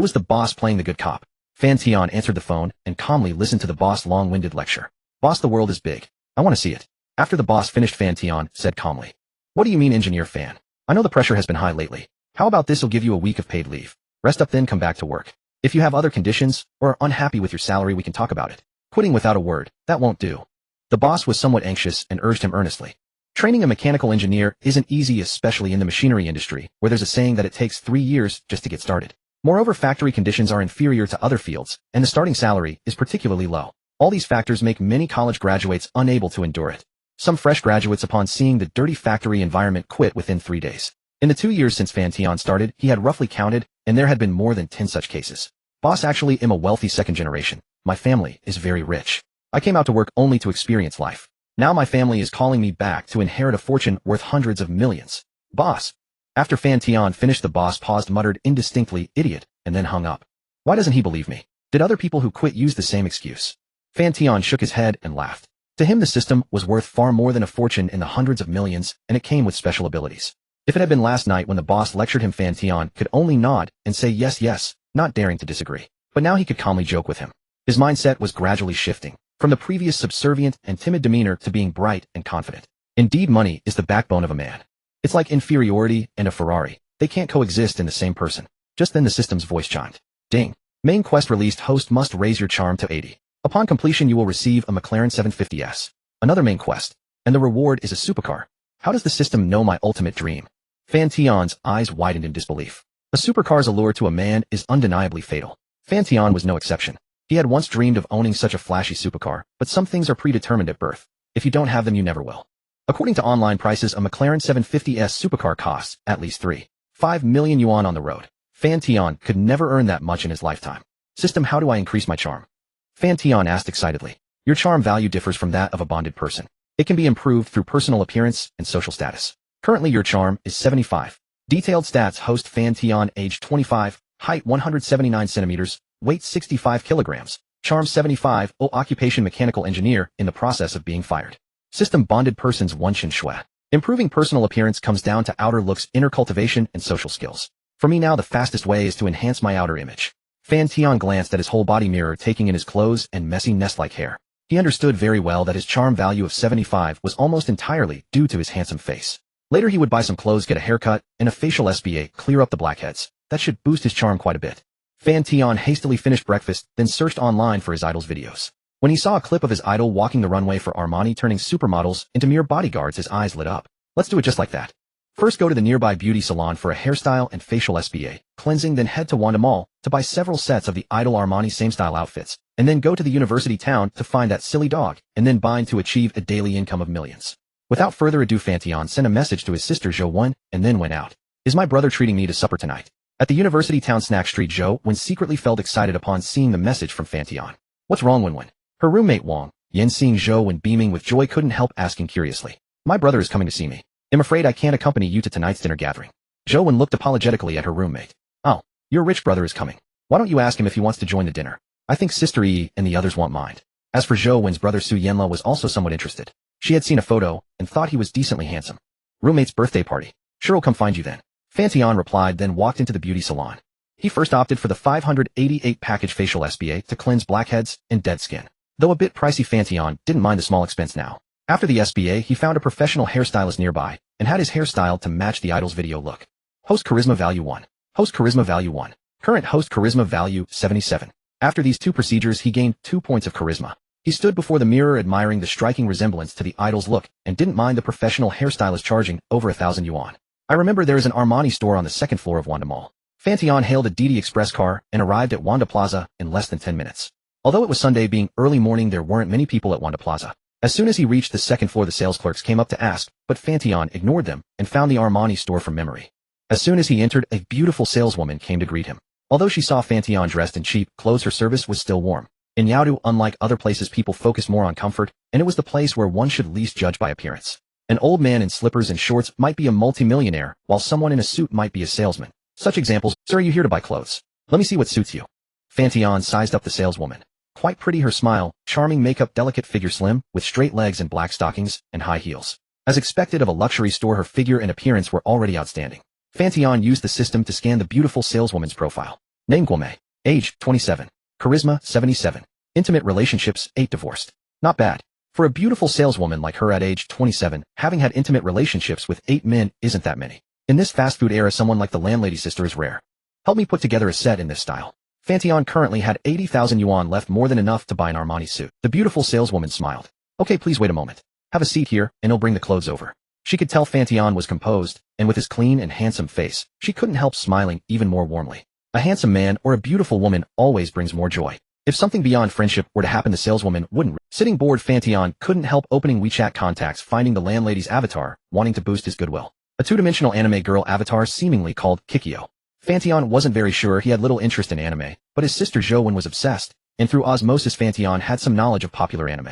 was the boss playing the good cop. Fan Tian answered the phone and calmly listened to the boss' long-winded lecture. "Boss, the world is big. I want to see it." After the boss finished, Fan Tian said calmly, "What do you mean, Engineer Fan? I know the pressure has been high lately. How about this'll give you a week of paid leave. Rest up, then come back to work. If you have other conditions or are unhappy with your salary, we can talk about it. Quitting without a word, that won't do." The boss was somewhat anxious and urged him earnestly. Training a mechanical engineer isn't easy, especially in the machinery industry, where there's a saying that it takes 3 years just to get started. Moreover, factory conditions are inferior to other fields, and the starting salary is particularly low. All these factors make many college graduates unable to endure it. Some fresh graduates, upon seeing the dirty factory environment, quit within 3 days. In the 2 years since Fan Tian started, he had roughly counted, and there had been more than 10 such cases. "Boss, actually am a wealthy second generation. My family is very rich. I came out to work only to experience life. Now my family is calling me back to inherit a fortune worth hundreds of millions. Boss." After Fan Tian finished, the boss paused, muttered indistinctly, "Idiot," and then hung up. Why doesn't he believe me? Did other people who quit use the same excuse? Fan Tian shook his head and laughed. To him, the system was worth far more than a fortune in the hundreds of millions, and it came with special abilities. If it had been last night when the boss lectured him, Fan Tian could only nod and say yes, yes, not daring to disagree. But now he could calmly joke with him. His mindset was gradually shifting from the previous subservient and timid demeanor to being bright and confident. Indeed, money is the backbone of a man. It's like inferiority and a Ferrari. They can't coexist in the same person. Just then the system's voice chimed. Ding. Main quest released. Host must raise your charm to 80. Upon completion, you will receive a McLaren 750S. Another main quest. And the reward is a supercar. How does the system know my ultimate dream? Fan Tian's eyes widened in disbelief. A supercar's allure to a man is undeniably fatal. Fan Tian was no exception. He had once dreamed of owning such a flashy supercar, but some things are predetermined at birth. If you don't have them, you never will. According to online prices, a McLaren 750S supercar costs at least 3.5 million yuan on the road. Fan Tian could never earn that much in his lifetime. System, how do I increase my charm? Fan Tian asked excitedly. Your charm value differs from that of a bonded person. It can be improved through personal appearance and social status. Currently your charm is 75. Detailed stats: host Fan Tian, age 25, height 179 centimeters, weight 65 kilograms, charm 75, occupation mechanical engineer, in the process of being fired. System, bonded persons 1 Chen Shui. Improving personal appearance comes down to outer looks, inner cultivation, and social skills. For me now, the fastest way is to enhance my outer image. Fan Tian glanced at his whole body mirror, taking in his clothes and messy nest-like hair. He understood very well that his charm value of 75 was almost entirely due to his handsome face. Later he would buy some clothes, get a haircut, and a facial SBA, clear up the blackheads. That should boost his charm quite a bit. Fan Tian hastily finished breakfast, then searched online for his idol's videos. When he saw a clip of his idol walking the runway for Armani, turning supermodels into mere bodyguards, his eyes lit up. Let's do it just like that. First, go to the nearby beauty salon for a hairstyle and facial SBA, cleansing, then head to Wanda Mall to buy several sets of the idol Armani same-style outfits, and then go to the university town to find that silly dog, and then bind to achieve a daily income of millions. Without further ado, Fan Tian sent a message to his sister Zhou Wen, and then went out. Is my brother treating me to supper tonight? At the university town snack street, Zhou Wen secretly felt excited upon seeing the message from Fan Tian. What's wrong, Wen Wen? Her roommate Wang Yan, seeing Zhou Wen beaming with joy, couldn't help asking curiously. My brother is coming to see me. I'm afraid I can't accompany you to tonight's dinner gathering. Zhou Wen looked apologetically at her roommate. Oh, your rich brother is coming. Why don't you ask him if he wants to join the dinner? I think Sister Yi and the others won't mind. As for Zhou Wen's brother, Su Yanla was also somewhat interested. She had seen a photo and thought he was decently handsome. Roommate's birthday party. Sure, I'll come find you then. Fan Tian replied, then walked into the beauty salon. He first opted for the 588 package facial SBA to cleanse blackheads and dead skin. Though a bit pricey, Fan Tian didn't mind the small expense now. After the SBA, he found a professional hairstylist nearby and had his hair styled to match the idol's video look. Host charisma value 1. Host charisma value 1. Current host charisma value 77. After these 2 procedures, he gained 2 points of charisma. He stood before the mirror admiring the striking resemblance to the idol's look and didn't mind the professional hairstylist charging over 1,000 yuan. I remember there is an Armani store on the 2nd floor of Wanda Mall. Fan Tian hailed a DD Express car and arrived at Wanda Plaza in less than 10 minutes. Although it was Sunday, being early morning, there weren't many people at Wanda Plaza. As soon as he reached the 2nd floor, the sales clerks came up to ask, but Fan Tian ignored them and found the Armani store from memory. As soon as he entered, a beautiful saleswoman came to greet him. Although she saw Fan Tian dressed in cheap clothes, her service was still warm. In Yaodu, unlike other places, people focus more on comfort, and it was the place where one should least judge by appearance. An old man in slippers and shorts might be a multimillionaire, while someone in a suit might be a salesman. Such examples: sir, are you here to buy clothes? Let me see what suits you. Fan Tian sized up the saleswoman. Quite pretty, her smile, charming makeup, delicate figure, slim, with straight legs and black stockings, and high heels. As expected of a luxury store, her figure and appearance were already outstanding. Fan Tian used the system to scan the beautiful saleswoman's profile. Name: Guomei. Age: 27. Charisma: 77. Intimate relationships: 8. Divorced. Not bad. For a beautiful saleswoman like her at age 27, having had intimate relationships with 8 men isn't that many. In this fast food era, someone like the landlady sister is rare. Help me put together a set in this style. Fan Tian currently had 80,000 yuan left, more than enough to buy an Armani suit. The beautiful saleswoman smiled. Okay, please wait a moment. Have a seat here, and I'll bring the clothes over. She could tell Fan Tian was composed, and with his clean and handsome face, she couldn't help smiling even more warmly. A handsome man or a beautiful woman always brings more joy. If something beyond friendship were to happen, the saleswoman wouldn't. Sitting bored, Fan Tian couldn't help opening WeChat contacts, finding the landlady's avatar, wanting to boost his goodwill. A 2-dimensional anime girl avatar seemingly called Kikyo. Fan Tian wasn't very sure, he had little interest in anime, but his sister Zhou Wen was obsessed, and through osmosis Fan Tian had some knowledge of popular anime.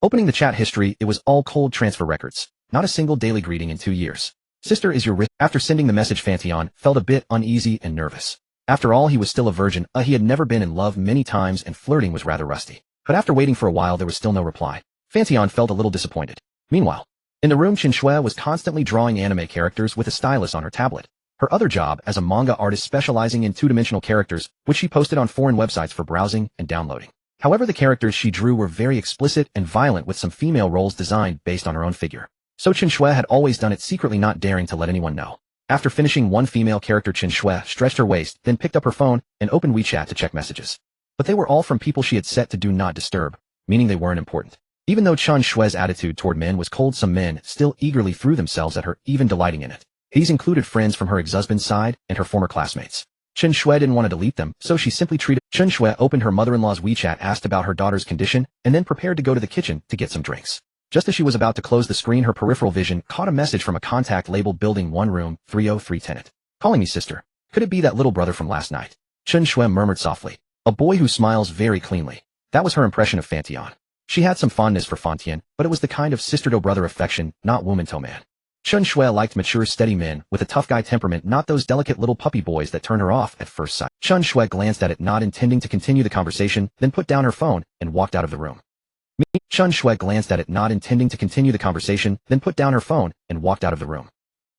Opening the chat history, it was all cold transfer records, not a single daily greeting in 2 years. Sister, is your rich? After sending the message, Fan Tian felt a bit uneasy and nervous. After all, he was still a virgin, he had never been in love many times, and flirting was rather rusty. But after waiting for a while, there was still no reply. Fan Tian felt a little disappointed. Meanwhile, in the room, Chen Shui was constantly drawing anime characters with a stylus on her tablet. Her other job as a manga artist specializing in 2-dimensional characters, which she posted on foreign websites for browsing and downloading. However, the characters she drew were very explicit and violent, with some female roles designed based on her own figure. So Chen Shui had always done it secretly, not daring to let anyone know. After finishing one female character, Chen Shui stretched her waist, then picked up her phone and opened WeChat to check messages. But they were all from people she had set to do not disturb, meaning they weren't important. Even though Chen Shui's attitude toward men was cold, some men still eagerly threw themselves at her, even delighting in it. These included friends from her ex-husband's side and her former classmates. Chen Shui didn't want to delete them, so she simply treated. Chen Shui opened her mother-in-law's WeChat, asked about her daughter's condition, and then prepared to go to the kitchen to get some drinks. Just as she was about to close the screen, her peripheral vision caught a message from a contact labeled Building 1 Room 303 tenant. Calling me sister. Could it be that little brother from last night? Chen Shui murmured softly. A boy who smiles very cleanly. That was her impression of Fan Tian. She had some fondness for Fan Tian, but it was the kind of sister-to-brother affection, not woman-to-man. Chen Shui liked mature, steady men with a tough guy temperament, not those delicate little puppy boys that turn her off at first sight. Chen Shui glanced at it, not intending to continue the conversation, then put down her phone and walked out of the room. Chen Shui glanced at it, not intending to continue the conversation, then put down her phone and walked out of the room.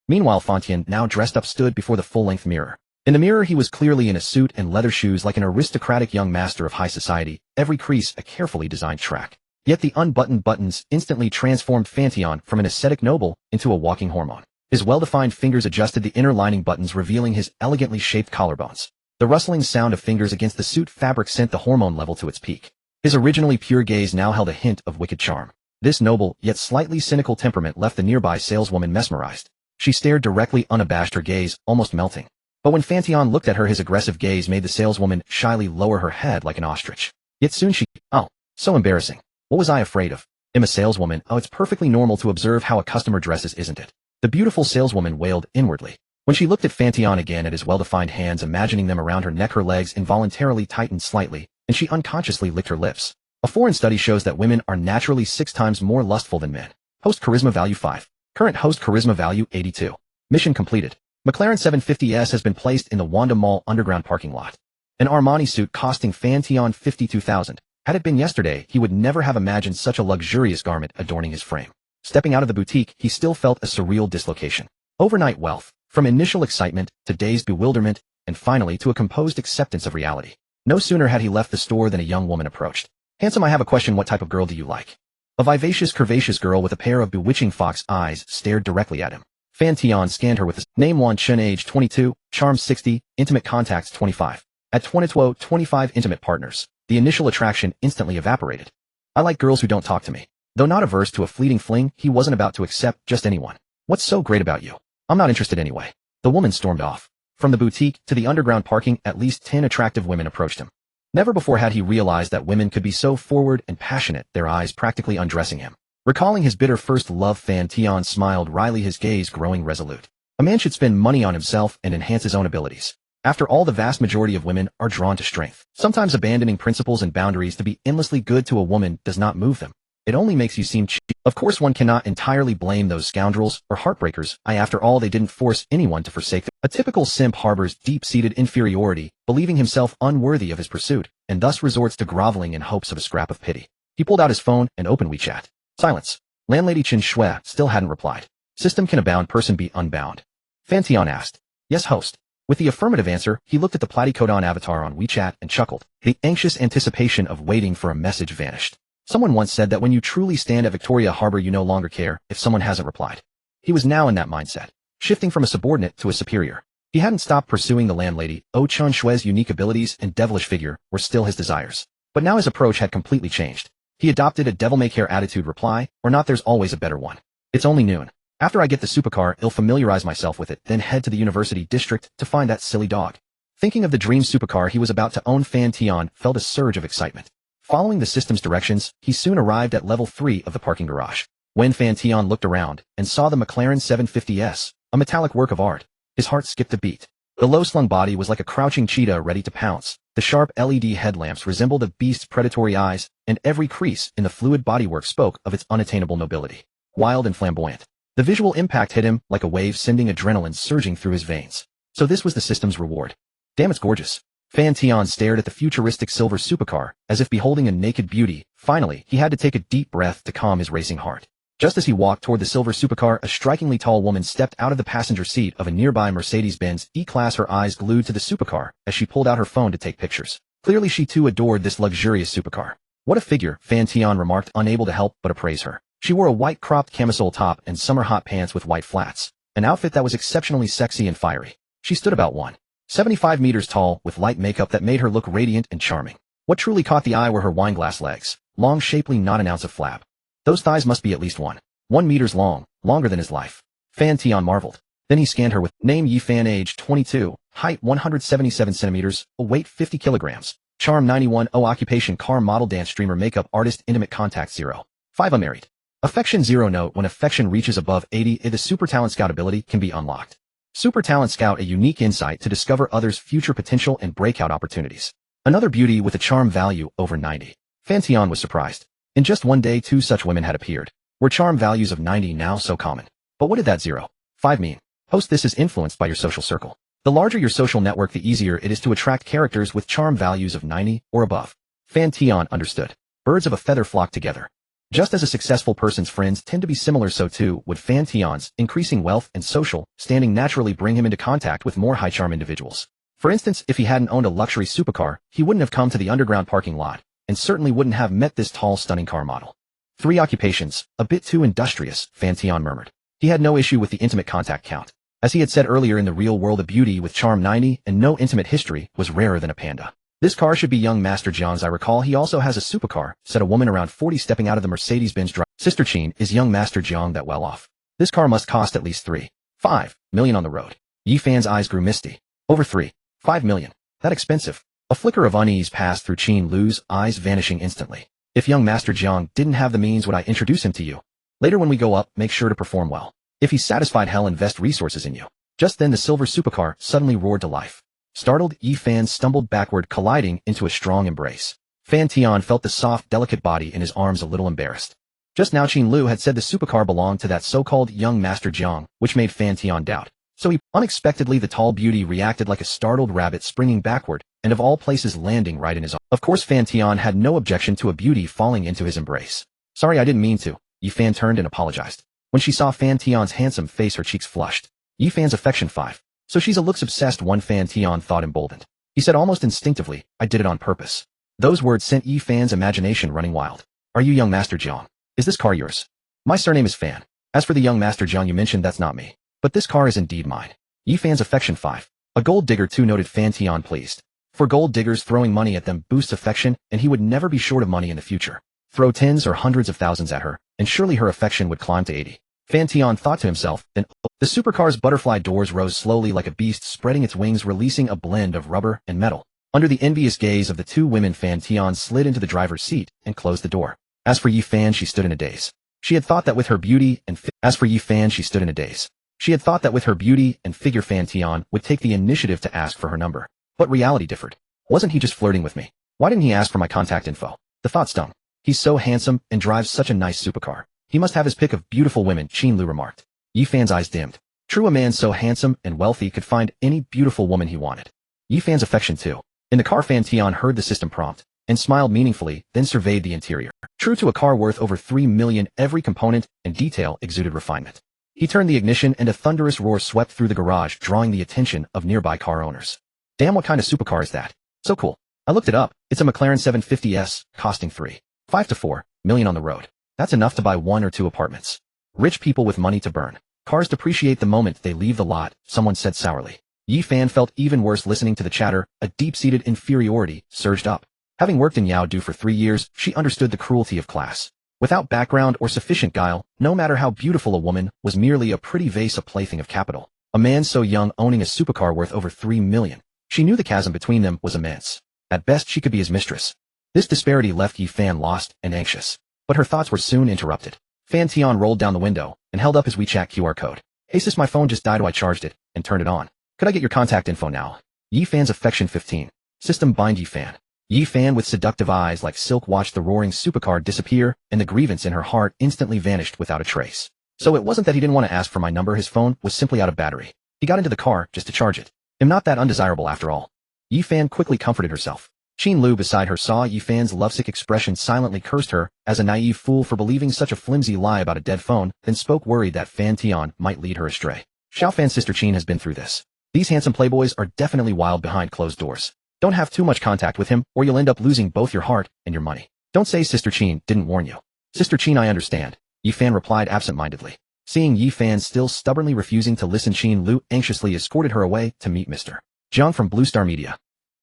Meanwhile, Fan Tian, now dressed up, stood before the full-length mirror. In the mirror, he was clearly in a suit and leather shoes, like an aristocratic young master of high society, every crease a carefully designed track. Yet the unbuttoned buttons instantly transformed Fan Tian from an ascetic noble into a walking hormone. His well-defined fingers adjusted the inner lining buttons, revealing his elegantly shaped collarbones. The rustling sound of fingers against the suit fabric sent the hormone level to its peak. His originally pure gaze now held a hint of wicked charm. This noble, yet slightly cynical temperament left the nearby saleswoman mesmerized. She stared directly, unabashed, her gaze almost melting. But when Fan Tian looked at her, his aggressive gaze made the saleswoman shyly lower her head like an ostrich. Yet soon she, oh, so embarrassing. What was I afraid of? I'm a saleswoman. Oh, it's perfectly normal to observe how a customer dresses, isn't it? The beautiful saleswoman wailed inwardly. When she looked at Fan Tian again, at his well-defined hands, imagining them around her neck, her legs involuntarily tightened slightly, and she unconsciously licked her lips. A foreign study shows that women are naturally 6 times more lustful than men. Host charisma value 5. Current host charisma value 82. Mission completed. McLaren 750S has been placed in the Wanda Mall underground parking lot. An Armani suit costing Fan Tian $52,000. Had it been yesterday, he would never have imagined such a luxurious garment adorning his frame. Stepping out of the boutique, he still felt a surreal dislocation. Overnight wealth, from initial excitement to dazed bewilderment, and finally to a composed acceptance of reality. No sooner had he left the store than a young woman approached. Handsome, I have a question. What type of girl do you like? A vivacious, curvaceous girl with a pair of bewitching fox eyes stared directly at him. Fan Tian scanned her with his name: Wan Chen, age 22, charm 60, intimate contacts 25. At 25 intimate partners, the initial attraction instantly evaporated. I like girls who don't talk to me. Though not averse to a fleeting fling, he wasn't about to accept just anyone. What's so great about you? I'm not interested anyway. The woman stormed off. From the boutique to the underground parking, at least 10 attractive women approached him. Never before had he realized that women could be so forward and passionate, their eyes practically undressing him. Recalling his bitter first love, Fan Tian smiled wryly, his gaze growing resolute. A man should spend money on himself and enhance his own abilities. After all, the vast majority of women are drawn to strength. Sometimes abandoning principles and boundaries to be endlessly good to a woman does not move them. It only makes you seem cheap. Of course, one cannot entirely blame those scoundrels or heartbreakers. After all, they didn't force anyone to forsake them. A typical simp harbors deep-seated inferiority, believing himself unworthy of his pursuit, and thus resorts to groveling in hopes of a scrap of pity. He pulled out his phone and opened WeChat. Silence. Landlady Chen Shui still hadn't replied. System, can a bound person be unbound? Fan Tian asked. Yes, host. With the affirmative answer, he looked at the platycodon avatar on WeChat and chuckled. The anxious anticipation of waiting for a message vanished. Someone once said that when you truly stand at Victoria Harbor, you no longer care if someone hasn't replied. He was now in that mindset, shifting from a subordinate to a superior. He hadn't stopped pursuing the landlady. Chen Shui's unique abilities and devilish figure were still his desires. But now his approach had completely changed. He adopted a devil-may-care attitude. Reply or not, there's always a better one. It's only noon. After I get the supercar, I'll familiarize myself with it, then head to the university district to find that silly dog. Thinking of the dream supercar he was about to own, Fan Tian felt a surge of excitement. Following the system's directions, he soon arrived at level 3 of the parking garage. When Fan Tian looked around and saw the McLaren 750S, a metallic work of art, his heart skipped a beat. The low-slung body was like a crouching cheetah ready to pounce. The sharp LED headlamps resembled a beast's predatory eyes, and every crease in the fluid bodywork spoke of its unattainable nobility. Wild and flamboyant. The visual impact hit him like a wave, sending adrenaline surging through his veins. So this was the system's reward. Damn, it's gorgeous. Fan Tian stared at the futuristic silver supercar, as if beholding a naked beauty. Finally, he had to take a deep breath to calm his racing heart. Just as he walked toward the silver supercar, a strikingly tall woman stepped out of the passenger seat of a nearby Mercedes-Benz E-Class, her eyes glued to the supercar as she pulled out her phone to take pictures. Clearly she too adored this luxurious supercar. What a figure, Fan Tian remarked, unable to help but appraise her. She wore a white cropped camisole top and summer hot pants with white flats, an outfit that was exceptionally sexy and fiery. She stood about 1.75 meters tall, with light makeup that made her look radiant and charming. What truly caught the eye were her wineglass legs, long, shapely, not an ounce of flab. Those thighs must be at least 1 meters long, longer than his life. Fan Tian marveled. Then he scanned her with name: Yi Fan, age 22, height 177 centimeters, weight 50 kilograms, charm 91, occupation car model dance streamer makeup artist intimate contact 0. 5 unmarried. Affection 0 note when affection reaches above 80 the super talent scout ability can be unlocked. Super talent scout a unique insight to discover others' future potential and breakout opportunities. Another beauty with a charm value over 90. Fan Tian was surprised. In just one day 2 such women had appeared. Were charm values of 90 now so common? But what did that 0. 5 mean? Host this is influenced by your social circle. The larger your social network the easier it is to attract characters with charm values of 90 or above. Fan Tian understood. Birds of a feather flock together. Just as a successful person's friends tend to be similar, so too would Fan Tian's increasing wealth and social standing naturally bring him into contact with more high charm individuals. For instance, if he hadn't owned a luxury supercar, he wouldn't have come to the underground parking lot, and certainly wouldn't have met this tall, stunning car model. 3 occupations, a bit too industrious, Fan Tian murmured. He had no issue with the intimate contact count. As he had said earlier, in the real world a beauty with charm 90 and no intimate history was rarer than a panda. This car should be young Master Jiang's. I recall he also has a supercar, said a woman around 40 stepping out of the Mercedes-Benz drive. Sister Qin, is young Master Jiang that well off? This car must cost at least 3.5 million on the road. Yi Fan's eyes grew misty. Over 3.5 million. That expensive? A flicker of unease passed through Qin Lu's eyes, vanishing instantly. If young Master Jiang didn't have the means, would I introduce him to you? Later when we go up, make sure to perform well. If he's satisfied, he'll invest resources in you. Just then the silver supercar suddenly roared to life. Startled, Yi Fan stumbled backward, colliding into a strong embrace. Fan Tian felt the soft, delicate body in his arms, a little embarrassed. Just now Qin Lu had said the supercar belonged to that so-called young Master Jiang, which made Fan Tian doubt. So unexpectedly the tall beauty reacted like a startled rabbit, springing backward, and of all places landing right in his arms. Of course Fan Tian had no objection to a beauty falling into his embrace. Sorry, I didn't mean to. Yi Fan turned and apologized. When she saw Fan Tian's handsome face, her cheeks flushed. Yi Fan's affection 5. So she's a looks-obsessed one, Fan Tian thought, emboldened. He said almost instinctively, I did it on purpose. Those words sent Yi Fan's imagination running wild. Are you young Master Jiang? Is this car yours? My surname is Fan. As for the young Master Jiang you mentioned, that's not me. But this car is indeed mine. Yi Fan's affection 5. A gold digger 2 noted, Fan Tian pleased. For gold diggers, throwing money at them boosts affection, and he would never be short of money in the future. Throw tens or hundreds of thousands at her, and surely her affection would climb to 80. Fan Tian thought to himself, then the supercar's butterfly doors rose slowly like a beast spreading its wings, releasing a blend of rubber and metal. Under the envious gaze of the 2 women, Fan Tian slid into the driver's seat and closed the door. As for Yi Fan, she stood in a daze. She had thought that with her beauty and figure Fan Tian would take the initiative to ask for her number. But reality differed. Wasn't he just flirting with me? Why didn't he ask for my contact info? The thought stung. He's so handsome and drives such a nice supercar. He must have his pick of beautiful women, Qin Lu remarked. Yi Fan's eyes dimmed. True, a man so handsome and wealthy could find any beautiful woman he wanted. Yi Fan's affection too. In the car, Fan Tian heard the system prompt and smiled meaningfully, then surveyed the interior. True to a car worth over 3 million, every component and detail exuded refinement. He turned the ignition and a thunderous roar swept through the garage, drawing the attention of nearby car owners. Damn, what kind of supercar is that? So cool. I looked it up. It's a McLaren 750S, costing 3.5 to 4 million on the road. That's enough to buy 1 or 2 apartments. Rich people with money to burn. Cars depreciate the moment they leave the lot, someone said sourly. Yi Fan felt even worse listening to the chatter. A deep-seated inferiority surged up. Having worked in Yaodu for 3 years, she understood the cruelty of class. Without background or sufficient guile, no matter how beautiful a woman was merely a pretty vase, a plaything of capital. A man so young owning a supercar worth over 3 million. She knew the chasm between them was immense. At best she could be his mistress. This disparity left Yi Fan lost and anxious. But her thoughts were soon interrupted. Fan Tian rolled down the window and held up his WeChat QR code. Hey sis, my phone just died. I charged it and turned it on. Could I get your contact info now? Yi Fan's affection 15. System bind Yi Fan. Yi Fan with seductive eyes like silk watched the roaring supercar disappear, and the grievance in her heart instantly vanished without a trace. So it wasn't that he didn't want to ask for my number, his phone was simply out of battery. He got into the car just to charge it. I'm not that undesirable after all. Yi Fan quickly comforted herself. Qin Lu beside her saw Yi Fan's lovesick expression, silently cursed her as a naive fool for believing such a flimsy lie about a dead phone, then spoke, worried that Fan Tian might lead her astray. Xiao Fan's sister Qin has been through this. These handsome playboys are definitely wild behind closed doors. Don't have too much contact with him, or you'll end up losing both your heart and your money. Don't say Sister Qin didn't warn you. Sister Qin, I understand, Yi Fan replied absent-mindedly. Seeing Yi Fan still stubbornly refusing to listen, Qin Lu anxiously escorted her away to meet Mr. Jiang from Blue Star Media.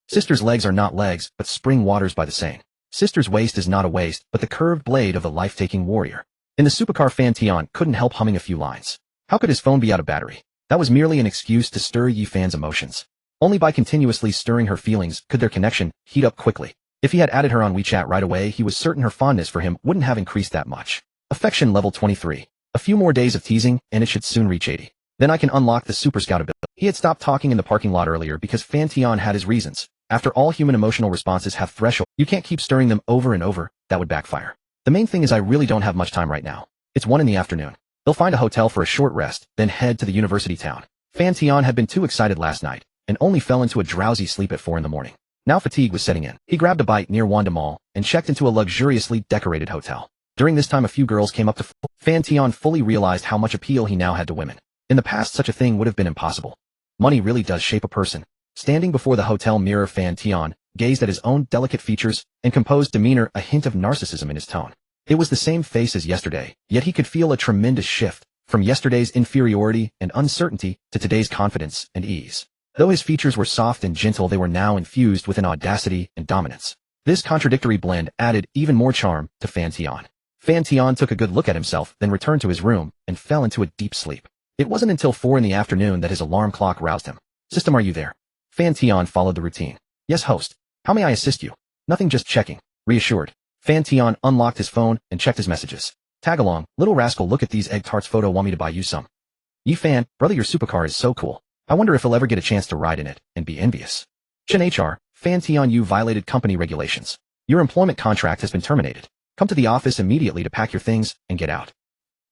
Sister's legs are not legs, but spring waters by the saying. Sister's waist is not a waist, but the curved blade of the life-taking warrior. In the supercar, Fan Tian couldn't help humming a few lines. How could his phone be out of battery? That was merely an excuse to stir Yi Fan's emotions. Only by continuously stirring her feelings could their connection heat up quickly. If he had added her on WeChat right away, he was certain her fondness for him wouldn't have increased that much. Affection level 23. A few more days of teasing, and it should soon reach 80. Then I can unlock the super scout ability. He had stopped talking in the parking lot earlier because Fan Tian had his reasons. After all, human emotional responses have threshold. You can't keep stirring them over and over, that would backfire. The main thing is I really don't have much time right now. It's 1 in the afternoon. They'll find a hotel for a short rest, then head to the university town. Fan Tian had been too excited last night, and only fell into a drowsy sleep at 4 in the morning. Now fatigue was setting in. He grabbed a bite near Wanda Mall, and checked into a luxuriously decorated hotel. During this time a few girls came up to Fan Tian fully realized how much appeal he now had to women. In the past such a thing would have been impossible. Money really does shape a person. Standing before the hotel mirror, Fan Tian gazed at his own delicate features and composed demeanor, a hint of narcissism in his tone. It was the same face as yesterday, yet he could feel a tremendous shift, from yesterday's inferiority and uncertainty to today's confidence and ease. Though his features were soft and gentle, they were now infused with an audacity and dominance. This contradictory blend added even more charm to Fan Tian. Fan Tian took a good look at himself, then returned to his room and fell into a deep sleep. It wasn't until 4 in the afternoon that his alarm clock roused him. System, are you there? Fan Tian followed the routine. Yes, host. How may I assist you? Nothing, just checking. Reassured, Fan Tian unlocked his phone and checked his messages. Tag along, little rascal, look at these egg tarts photo, want me to buy you some? Yi Fan, brother, your supercar is so cool. I wonder if he'll ever get a chance to ride in it and be envious. Chen HR, Fan Tian, you violated company regulations. Your employment contract has been terminated. Come to the office immediately to pack your things and get out.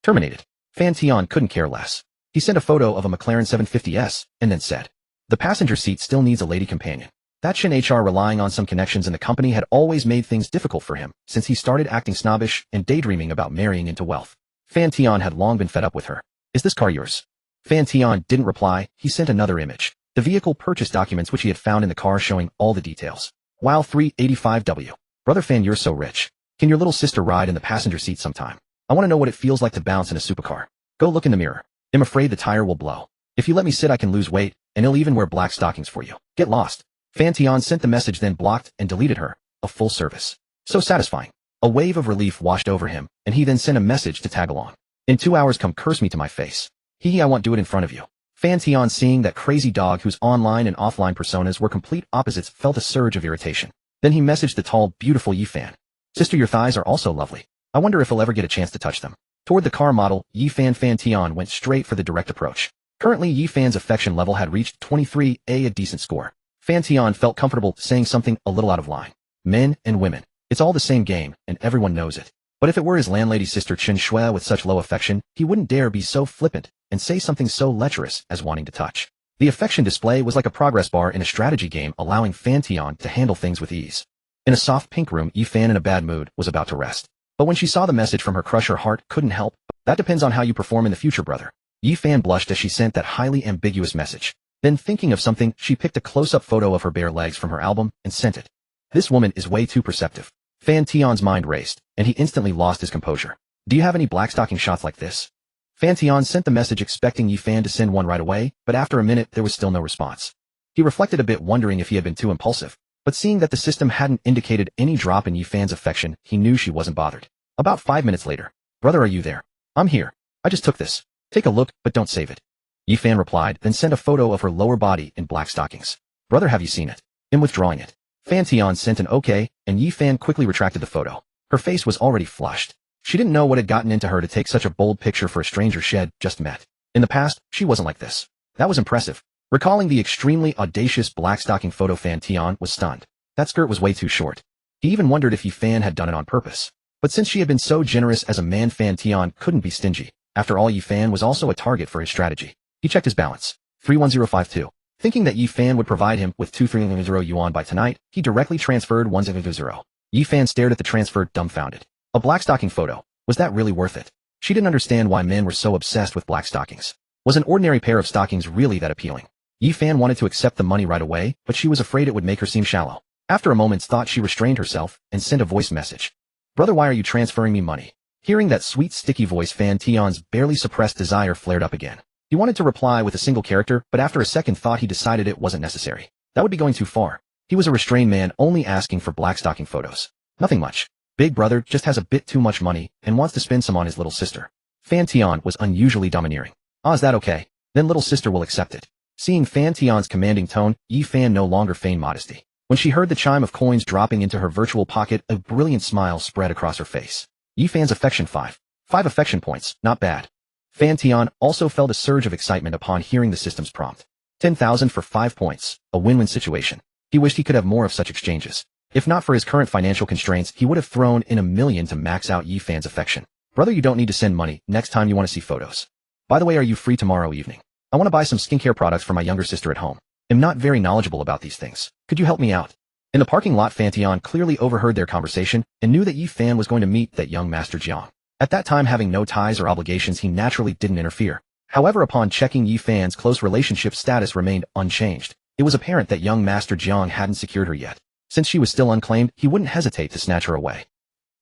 Terminated. Fan Tian couldn't care less. He sent a photo of a McLaren 750S and then said, the passenger seat still needs a lady companion. That Chen HR, relying on some connections in the company, had always made things difficult for him since he started acting snobbish and daydreaming about marrying into wealth. Fan Tian had long been fed up with her. Is this car yours? Fan Tian didn't reply. He sent another image. The vehicle purchase documents which he had found in the car showing all the details. Wow, 385W. Brother Fan, you're so rich. Can your little sister ride in the passenger seat sometime? I want to know what it feels like to bounce in a supercar. Go look in the mirror. I'm afraid the tire will blow. If you let me sit, I can lose weight, and he'll even wear black stockings for you. Get lost. Fan Tian sent the message, then blocked and deleted her. A full service. So satisfying. A wave of relief washed over him, and he then sent a message to tag along. In 2 hours come curse me to my face. Hee, I won't do it in front of you. Fan Tian, seeing that crazy dog whose online and offline personas were complete opposites, felt a surge of irritation. Then he messaged the tall, beautiful Yi Fan. Sister, your thighs are also lovely. I wonder if he'll ever get a chance to touch them. Toward the car model, Yi Fan, Fan Tian went straight for the direct approach. Currently, Yi Fan's affection level had reached 23, a decent score. Fan Tian felt comfortable saying something a little out of line. Men and women. It's all the same game, and everyone knows it. But if it were his landlady's sister Chen Shui with such low affection, he wouldn't dare be so flippant and say something so lecherous as wanting to touch. The affection display was like a progress bar in a strategy game, allowing Fan Tian to handle things with ease. In a soft pink room, Yi Fan, in a bad mood, was about to rest. But when she saw the message from her crush, her heart couldn't help. That depends on how you perform in the future, brother. Yi Fan blushed as she sent that highly ambiguous message. Then, thinking of something, she picked a close-up photo of her bare legs from her album and sent it. This woman is way too perceptive. Fan Tian's mind raced, and he instantly lost his composure. Do you have any blackstocking shots like this? Fan Tian sent the message expecting Yi Fan to send one right away, but after a minute there was still no response. He reflected a bit, wondering if he had been too impulsive, but seeing that the system hadn't indicated any drop in Yi Fan's affection, he knew she wasn't bothered. About 5 minutes later. Brother, are you there? I'm here. I just took this. Take a look, but don't save it. Yi Fan replied, then sent a photo of her lower body in black stockings. Brother, have you seen it? I'm withdrawing it. Fan Tian sent an okay, and Yi Fan quickly retracted the photo. Her face was already flushed. She didn't know what had gotten into her to take such a bold picture for a stranger she had just met. In the past, she wasn't like this. That was impressive. Recalling the extremely audacious black stocking photo, Fan Tian was stunned. That skirt was way too short. He even wondered if Yi Fan had done it on purpose. But since she had been so generous as a man, Fan Tian couldn't be stingy. After all, Yi Fan was also a target for his strategy. He checked his balance. 31052. Thinking that Yi Fan would provide him with 2300 yuan by tonight, he directly transferred 100. Yi Fan stared at the transfer, dumbfounded. A black stocking photo. Was that really worth it? She didn't understand why men were so obsessed with black stockings. Was an ordinary pair of stockings really that appealing? Yi Fan wanted to accept the money right away, but she was afraid it would make her seem shallow. After a moment's thought, she restrained herself and sent a voice message. Brother, why are you transferring me money? Hearing that sweet, sticky voice, Fan Tian's barely suppressed desire flared up again. He wanted to reply with a single character, but after a second thought he decided it wasn't necessary. That would be going too far. He was a restrained man, only asking for black stocking photos. Nothing much. Big brother just has a bit too much money and wants to spend some on his little sister. Fan Tian was unusually domineering. Ah, is that okay? Then little sister will accept it. Seeing Fan Tian's commanding tone, Yi Fan no longer feigned modesty. When she heard the chime of coins dropping into her virtual pocket, a brilliant smile spread across her face. Yi Fan's affection 5. 5 affection points, not bad. Fan Tian also felt a surge of excitement upon hearing the system's prompt. 10,000 for 5 points, a win-win situation. He wished he could have more of such exchanges. If not for his current financial constraints, he would have thrown in 1,000,000 to max out Yi Fan's affection. Brother, you don't need to send money next time you want to see photos. By the way, are you free tomorrow evening? I want to buy some skincare products for my younger sister at home. I'm not very knowledgeable about these things. Could you help me out? In the parking lot, Fan Tian clearly overheard their conversation and knew that Yi Fan was going to meet that young Master Jiang. At that time, having no ties or obligations, he naturally didn't interfere. However, upon checking Yi Fan's close relationship status remained unchanged. It was apparent that young Master Jiang hadn't secured her yet. Since she was still unclaimed, he wouldn't hesitate to snatch her away.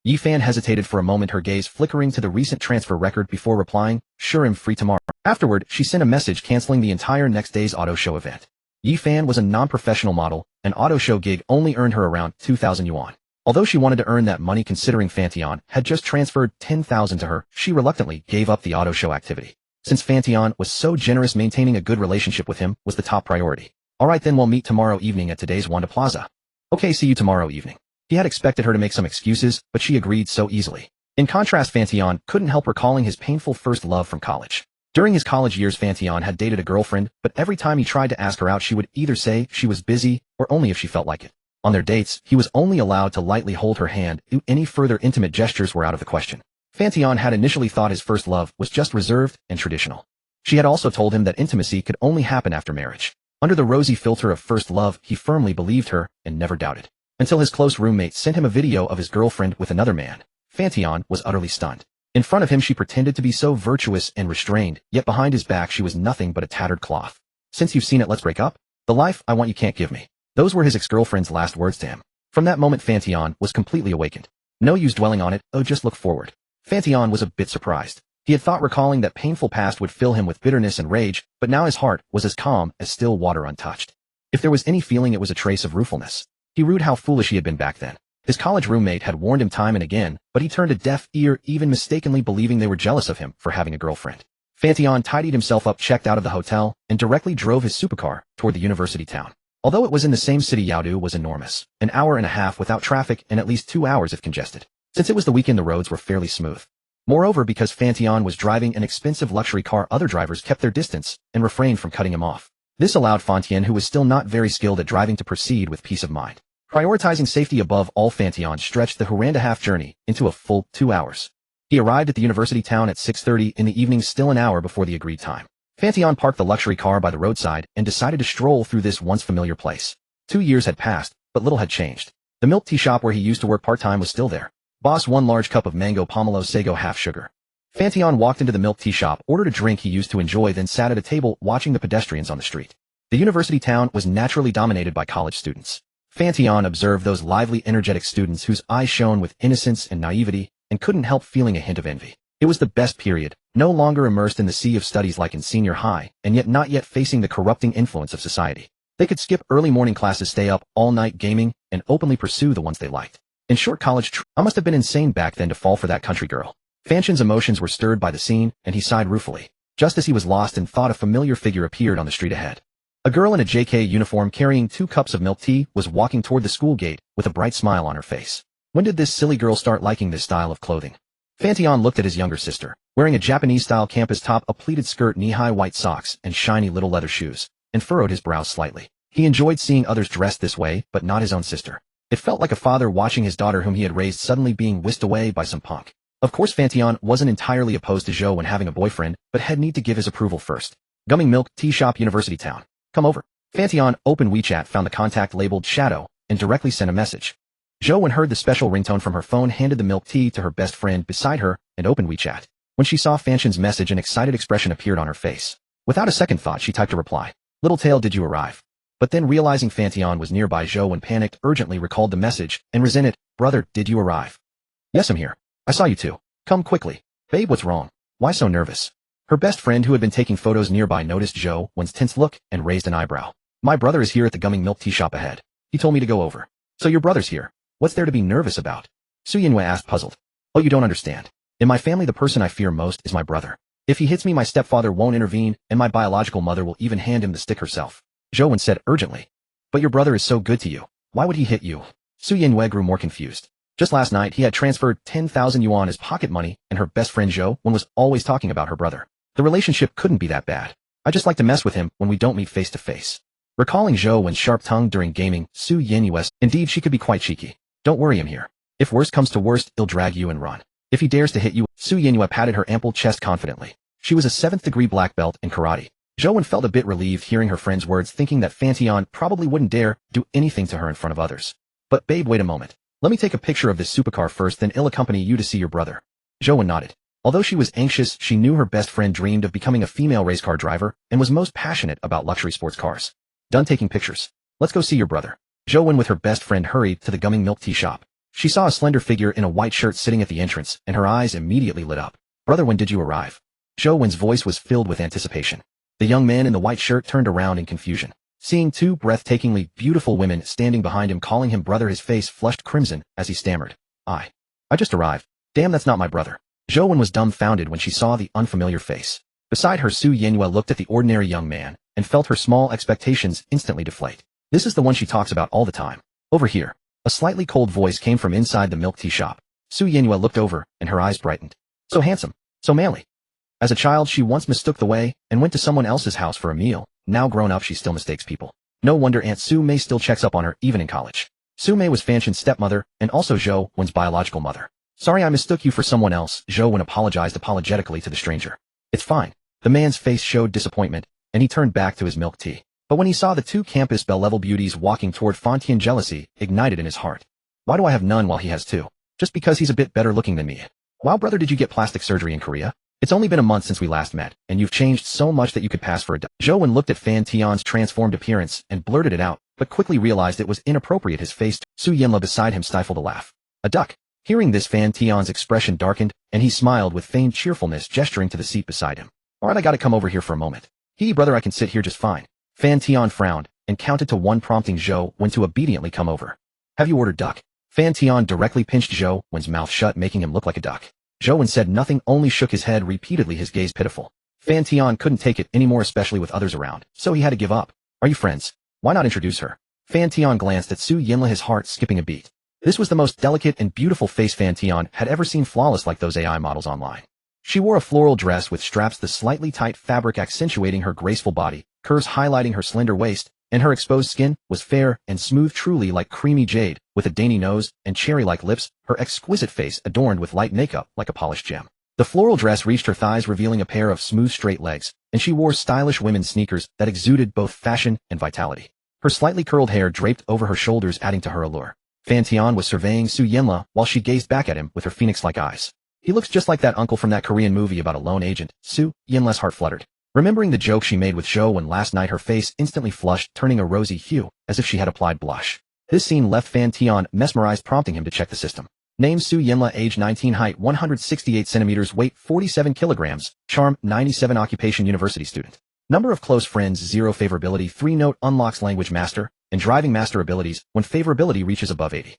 Yi Fan hesitated for a moment, her gaze flickering to the recent transfer record before replying, "Sure, I'm free tomorrow." Afterward, she sent a message canceling the entire next day's auto show event. Yi Fan was a non-professional model. An auto show gig only earned her around 2,000 yuan. Although she wanted to earn that money considering Fan Tian had just transferred 10,000 to her, she reluctantly gave up the auto show activity. Since Fan Tian was so generous, maintaining a good relationship with him was the top priority. Alright then, we'll meet tomorrow evening at today's Wanda Plaza. Okay, see you tomorrow evening. He had expected her to make some excuses, but she agreed so easily. In contrast, Fan Tian couldn't help recalling his painful first love from college. During his college years, Fan Tian had dated a girlfriend, but every time he tried to ask her out, she would either say she was busy or only if she felt like it. On their dates, he was only allowed to lightly hold her hand. Any further intimate gestures were out of the question. Fan Tian had initially thought his first love was just reserved and traditional. She had also told him that intimacy could only happen after marriage. Under the rosy filter of first love, he firmly believed her and never doubted. Until his close roommate sent him a video of his girlfriend with another man. Fan Tian was utterly stunned. In front of him, she pretended to be so virtuous and restrained, yet behind his back she was nothing but a tattered cloth. "Since you've seen it, let's break up? The life I want you can't give me." Those were his ex-girlfriend's last words to him. From that moment, Fan Tian was completely awakened. No use dwelling on it, just look forward. Fan Tian was a bit surprised. He had thought recalling that painful past would fill him with bitterness and rage, but now his heart was as calm as still water untouched. If there was any feeling, it was a trace of ruefulness. He rued how foolish he had been back then. His college roommate had warned him time and again, but he turned a deaf ear, even mistakenly believing they were jealous of him for having a girlfriend. Fan Tian tidied himself up, checked out of the hotel, and directly drove his supercar toward the university town. Although it was in the same city, Yaodu was enormous. An hour and a half without traffic and at least 2 hours if congested. Since it was the weekend, the roads were fairly smooth. Moreover, because Fan Tian was driving an expensive luxury car, other drivers kept their distance and refrained from cutting him off. This allowed Fan Tian, who was still not very skilled at driving, to proceed with peace of mind. Prioritizing safety above all, Fan Tian stretched the Huranda-half journey into a full 2 hours. He arrived at the university town at 6:30 in the evening, still an hour before the agreed time. Fan Tian parked the luxury car by the roadside and decided to stroll through this once familiar place. 2 years had passed, but little had changed. The milk tea shop where he used to work part-time was still there. Boss, 1 large cup of mango pomelo sago, half sugar. Fan Tian walked into the milk tea shop, ordered a drink he used to enjoy, then sat at a table watching the pedestrians on the street. The university town was naturally dominated by college students. Fan Tian observed those lively, energetic students whose eyes shone with innocence and naivety, and couldn't help feeling a hint of envy. It was the best period, no longer immersed in the sea of studies like in senior high, and yet not yet facing the corrupting influence of society. They could skip early morning classes, stay up all night gaming, and openly pursue the ones they liked. In short, I must have been insane back then to fall for that country girl. Fan Tian's emotions were stirred by the scene, and he sighed ruefully. Just as he was lost in thought, a familiar figure appeared on the street ahead. A girl in a JK uniform carrying 2 cups of milk tea was walking toward the school gate with a bright smile on her face. When did this silly girl start liking this style of clothing? Fan Tian looked at his younger sister, wearing a Japanese-style campus top, a pleated skirt, knee-high white socks, and shiny little leather shoes, and furrowed his brows slightly. He enjoyed seeing others dressed this way, but not his own sister. It felt like a father watching his daughter whom he had raised suddenly being whisked away by some punk. Of course, Fan Tian wasn't entirely opposed to Zhou when having a boyfriend, but had need to give his approval first. Gumming milk tea shop, university town. Come over. Fan Tian opened WeChat, found the contact labeled Shadow, and directly sent a message. Zhou, when heard the special ringtone from her phone, handed the milk tea to her best friend beside her and opened WeChat. When she saw Fan Tian's message, an excited expression appeared on her face. Without a second thought, she typed a reply. Little tail, did you arrive? But then, realizing Fan Tian was nearby, Zhou, when panicked, urgently recalled the message and resented, Brother, did you arrive? Yes, I'm here. I saw you too. Come quickly. Babe, what's wrong? Why so nervous? Her best friend, who had been taking photos nearby, noticed Zhou's tense look and raised an eyebrow. My brother is here at the gumming milk tea shop ahead. He told me to go over. So your brother's here. What's there to be nervous about? Su Yinwei asked, puzzled. Oh, you don't understand. In my family, the person I fear most is my brother. If he hits me, my stepfather won't intervene, and my biological mother will even hand him the stick herself. Zhou Wen said urgently. But your brother is so good to you. Why would he hit you? Su Yinhua grew more confused. Just last night, he had transferred 10,000 yuan as pocket money, and her best friend Zhou Wen was always talking about her brother. The relationship couldn't be that bad. I just like to mess with him when we don't meet face to face. Recalling Zhou Wen's sharp tongue during gaming, Su Yinhua, indeed she could be quite cheeky. Don't worry him here. If worst comes to worst, he'll drag you and run. If he dares to hit you, Su Yinhua patted her ample chest confidently. She was a 7th degree black belt in karate. Zhou Wen felt a bit relieved hearing her friend's words, thinking that Fan Tian probably wouldn't dare do anything to her in front of others. But babe, wait a moment. Let me take a picture of this supercar first, then I'll accompany you to see your brother. Zhou Wen nodded. Although she was anxious, she knew her best friend dreamed of becoming a female race car driver and was most passionate about luxury sports cars. Done taking pictures. Let's go see your brother. Zhou Wen with her best friend hurried to the gumming milk tea shop. She saw a slender figure in a white shirt sitting at the entrance, and her eyes immediately lit up. Brother, when did you arrive? Zhou Wen's voice was filled with anticipation. The young man in the white shirt turned around in confusion. Seeing two breathtakingly beautiful women standing behind him calling him brother, his face flushed crimson as he stammered. I just arrived. Damn, that's not my brother. Zhou Wen was dumbfounded when she saw the unfamiliar face. Beside her, Su Yinhua looked at the ordinary young man and felt her small expectations instantly deflate. This is the one she talks about all the time. Over here. A slightly cold voice came from inside the milk tea shop. Su Yinhua looked over, and her eyes brightened. So handsome. So manly. As a child, she once mistook the way and went to someone else's house for a meal. Now grown up, she still mistakes people. No wonder Aunt Su Mei still checks up on her even in college. Su Mei was Fan Tian's stepmother and also Zhou Wen's biological mother. Sorry, I mistook you for someone else. Zhou Wen apologized apologetically to the stranger. It's fine. The man's face showed disappointment, and he turned back to his milk tea. But when he saw the two campus belle-level beauties walking toward Fan Tian, jealousy ignited in his heart. Why do I have none while he has two? Just because he's a bit better looking than me. Wow, brother, did you get plastic surgery in Korea? It's only been a month since we last met, and you've changed so much that you could pass for a duck. Zhou Wen looked at Fan Tian's transformed appearance and blurted it out, but quickly realized it was inappropriate. His face. Su Yinhua beside him stifled a laugh. A duck. Hearing this, Fan Tian's expression darkened, and he smiled with feigned cheerfulness, gesturing to the seat beside him. Alright, I gotta come over here for a moment. Brother, I can sit here just fine. Fan Tian frowned, and counted to 1, prompting Zhou Wen to obediently come over. Have you ordered duck? Fan Tian directly pinched Zhou Wen's mouth shut, making him look like a duck. Zhou Wen said nothing, only shook his head repeatedly, his gaze pitiful. Fan Tian couldn't take it anymore, especially with others around, so he had to give up. Are you friends? Why not introduce her? Fan Tian glanced at Su Yinhua, his heart skipping a beat. This was the most delicate and beautiful face Fan Tian had ever seen, flawless like those AI models online. She wore a floral dress with straps, the slightly tight fabric accentuating her graceful body, curves highlighting her slender waist, and her exposed skin was fair and smooth, truly like creamy jade, with a dainty nose and cherry-like lips, her exquisite face adorned with light makeup like a polished gem. The floral dress reached her thighs, revealing a pair of smooth straight legs, and she wore stylish women's sneakers that exuded both fashion and vitality. Her slightly curled hair draped over her shoulders, adding to her allure. Fan Tian was surveying Su Yinhua while she gazed back at him with her phoenix-like eyes. He looks just like that uncle from that Korean movie about a lone agent. Su Yinhua's heart fluttered. Remembering the joke she made with Zhou Wen last night, her face instantly flushed, turning a rosy hue, as if she had applied blush. This scene left Fan Tian mesmerized, prompting him to check the system. Name: Su Yinhua, age 19, height 168 centimeters, weight 47 kilograms, charm 97, occupation university student. Number of close friends 0, favorability 3, note unlocks language master and driving master abilities when favorability reaches above 80.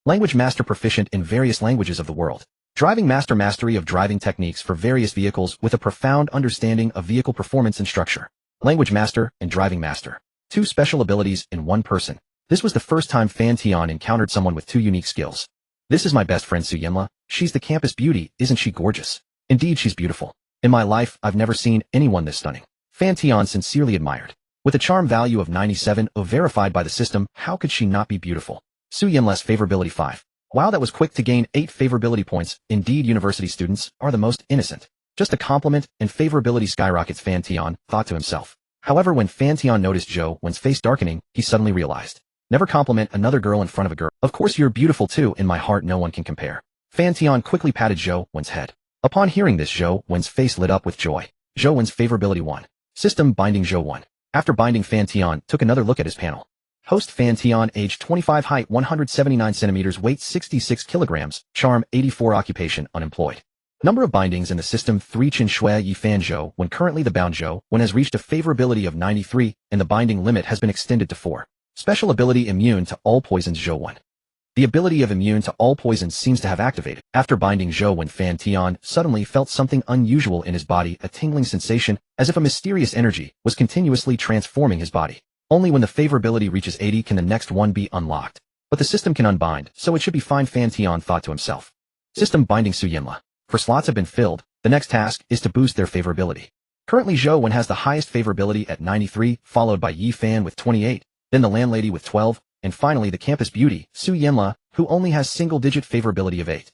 Language master, proficient in various languages of the world. Driving master, mastery of driving techniques for various vehicles with a profound understanding of vehicle performance and structure. Language master and driving master. 2 special abilities in one person. This was the first time Fan Tian encountered someone with 2 unique skills. This is my best friend Su Yinhua. She's the campus beauty. Isn't she gorgeous? Indeed, she's beautiful. In my life, I've never seen anyone this stunning. Fan Tian sincerely admired. With a charm value of 97, verified by the system, how could she not be beautiful? Su Yinhua's favorability 5. Wow, that was quick to gain 8 favorability points. Indeed, university students are the most innocent. Just a compliment and favorability skyrockets, Fan Tian thought to himself. However, when Fan Tian noticed Zhou Wen's face darkening, he suddenly realized. Never compliment another girl in front of a girl. Of course you're beautiful too. In my heart no one can compare. Fan Tian quickly patted Zhou Wen's head. Upon hearing this, Zhou Wen's face lit up with joy. Zhou Wen's favorability 1. System binding Zhou Wen. After binding, Fan Tian took another look at his panel. Host: Fan Tian, age 25, height 179 centimeters, weight 66 kilograms, charm 84, occupation unemployed. Number of bindings in the system 3. Qin Shui Yi Fan Zhou Wen. Currently the bound Zhou Wen has reached a favorability of 93, and the binding limit has been extended to 4. Special ability: immune to all poisons Zhou Wen. The ability of immune to all poisons seems to have activated. After binding Zhou Wen, Fan Tian suddenly felt something unusual in his body, a tingling sensation, as if a mysterious energy was continuously transforming his body. Only when the favorability reaches 80 can the next one be unlocked. But the system can unbind, so it should be fine, Fan Tian thought to himself. System binding Su Yinla. For slots have been filled, the next task is to boost their favorability. Currently Zhou Wen has the highest favorability at 93, followed by Yi Fan with 28, then the landlady with 12, and finally the campus beauty, Su Yinla, who only has single-digit favorability of 8.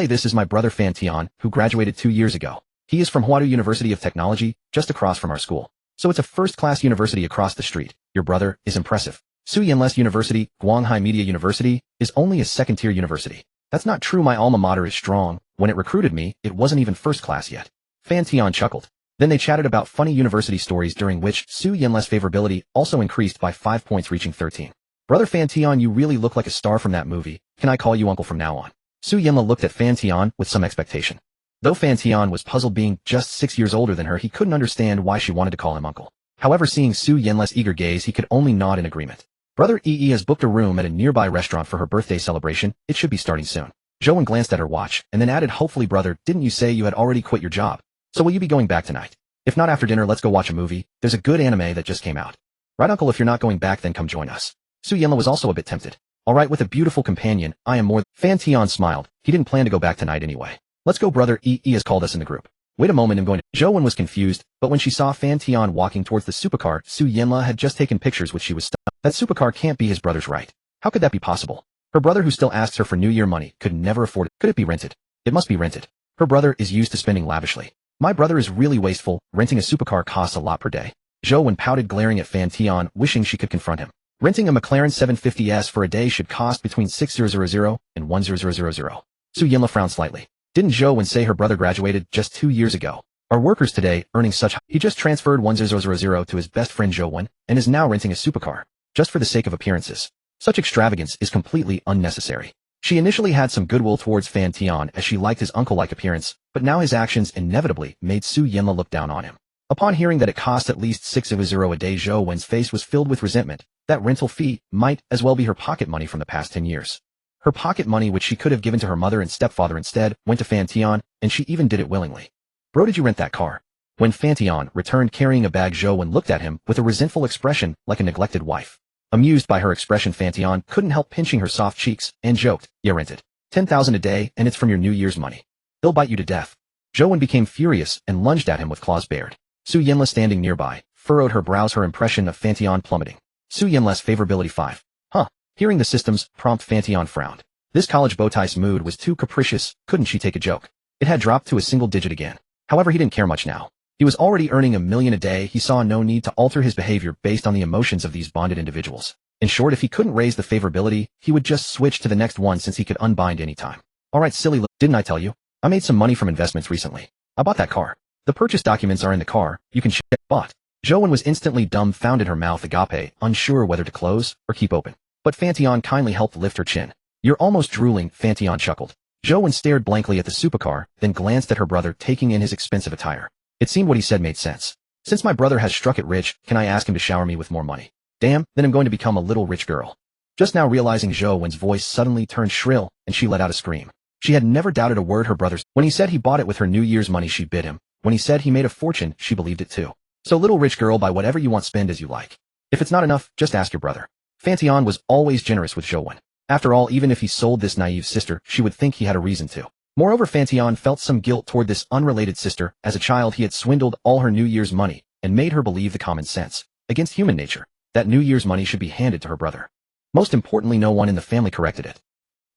This is my brother Fan Tian, who graduated 2 years ago. He is from Huadu University of Technology, just across from our school. So it's a first-class university across the street. Your brother is impressive. Su Yinla's university, Guanghai Media University, is only a second-tier university. That's not true, my alma mater is strong. When it recruited me, it wasn't even first class yet. Fan Tian chuckled. Then they chatted about funny university stories during which Su Yinla's favorability also increased by 5 points, reaching 13. Brother Fan Tian, you really look like a star from that movie. Can I call you uncle from now on? Su Yinla looked at Fan Tian with some expectation. Though Fan Tian was puzzled, being just 6 years older than her, he couldn't understand why she wanted to call him uncle. However, seeing Su Yinla's eager gaze, he could only nod in agreement. Brother Yi has booked a room at a nearby restaurant for her birthday celebration. It should be starting soon. Zhou Wen glanced at her watch, and then added, hopefully brother, didn't you say you had already quit your job? So will you be going back tonight? If not after dinner, let's go watch a movie. There's a good anime that just came out. Right uncle, if you're not going back then come join us. Su Yinla was also a bit tempted. Alright, with a beautiful companion, I am more. Fan Tian smiled. He didn't plan to go back tonight anyway. Let's go, brother Yi has called us in the group. Wait a moment, I'm going to. Zhou Wen was confused, but when she saw Fan Tian walking towards the supercar Su Yinla had just taken pictures with, she was stunned. That supercar can't be his brother's, right? How could that be possible? Her brother, who still asks her for New Year money, could never afford it. Could it be rented? It must be rented. Her brother is used to spending lavishly. My brother is really wasteful. Renting a supercar costs a lot per day. Zhou Wen pouted, glaring at Fan Tian, wishing she could confront him. Renting a McLaren 750S for a day should cost between 6,000 and 1,000. Su Yinla frowned slightly. Didn't Zhou Wen say her brother graduated just 2 years ago? Are workers today earning such? He just transferred 1,000 to his best friend Zhou Wen, and is now renting a supercar, just for the sake of appearances. Such extravagance is completely unnecessary. She initially had some goodwill towards Fan Tian as she liked his uncle-like appearance, but now his actions inevitably made Su Yinla look down on him. Upon hearing that it cost at least 6,000 a day, Zhou Wen's face was filled with resentment. That rental fee might as well be her pocket money from the past 10 years. Her pocket money, which she could have given to her mother and stepfather, instead went to Fan Tian, and she even did it willingly. Bro, did you rent that car? When Fan Tian returned carrying a bag, Zhou Wen looked at him with a resentful expression, like a neglected wife. Amused by her expression, Fan Tian couldn't help pinching her soft cheeks, and joked, yeah, rented. 10,000 a day, and it's from your New Year's money. They'll bite you to death. Zhou Wen became furious and lunged at him with claws bared. Su Yinla, standing nearby, furrowed her brows, her impression of Fan Tian plummeting. Su Yinla's favorability 5. Huh. Hearing the system's prompt, Fan Tian frowned. This college bowtie's mood was too capricious. Couldn't she take a joke? It had dropped to a single digit again. However, he didn't care much now. He was already earning $1 million a day. He saw no need to alter his behavior based on the emotions of these bonded individuals. In short, if he couldn't raise the favorability, he would just switch to the next one, since he could unbind anytime. Alright, silly, didn't I tell you? I made some money from investments recently. I bought that car. The purchase documents are in the car. You can check. Bought. Zhou Wen was instantly dumbfounded, her mouth agape, unsure whether to close or keep open. But Fan Tian kindly helped lift her chin. You're almost drooling, Fan Tian chuckled. Zhou Wen stared blankly at the supercar, then glanced at her brother, taking in his expensive attire. It seemed what he said made sense. Since my brother has struck it rich, can I ask him to shower me with more money? Damn, then I'm going to become a little rich girl. Just now realizing Zhou Wen's voice suddenly turned shrill, and she let out a scream. She had never doubted a word her brother's. When he said he bought it with her New Year's money, she bid him. When he said he made a fortune, she believed it too. So little rich girl, buy whatever you want, spend as you like. If it's not enough, just ask your brother. Fan Tian was always generous with Zhou Wen. After all, even if he sold this naive sister, she would think he had a reason to. Moreover, Fan Tian felt some guilt toward this unrelated sister. As a child, he had swindled all her New Year's money, and made her believe the common sense, against human nature, that New Year's money should be handed to her brother. Most importantly, no one in the family corrected it.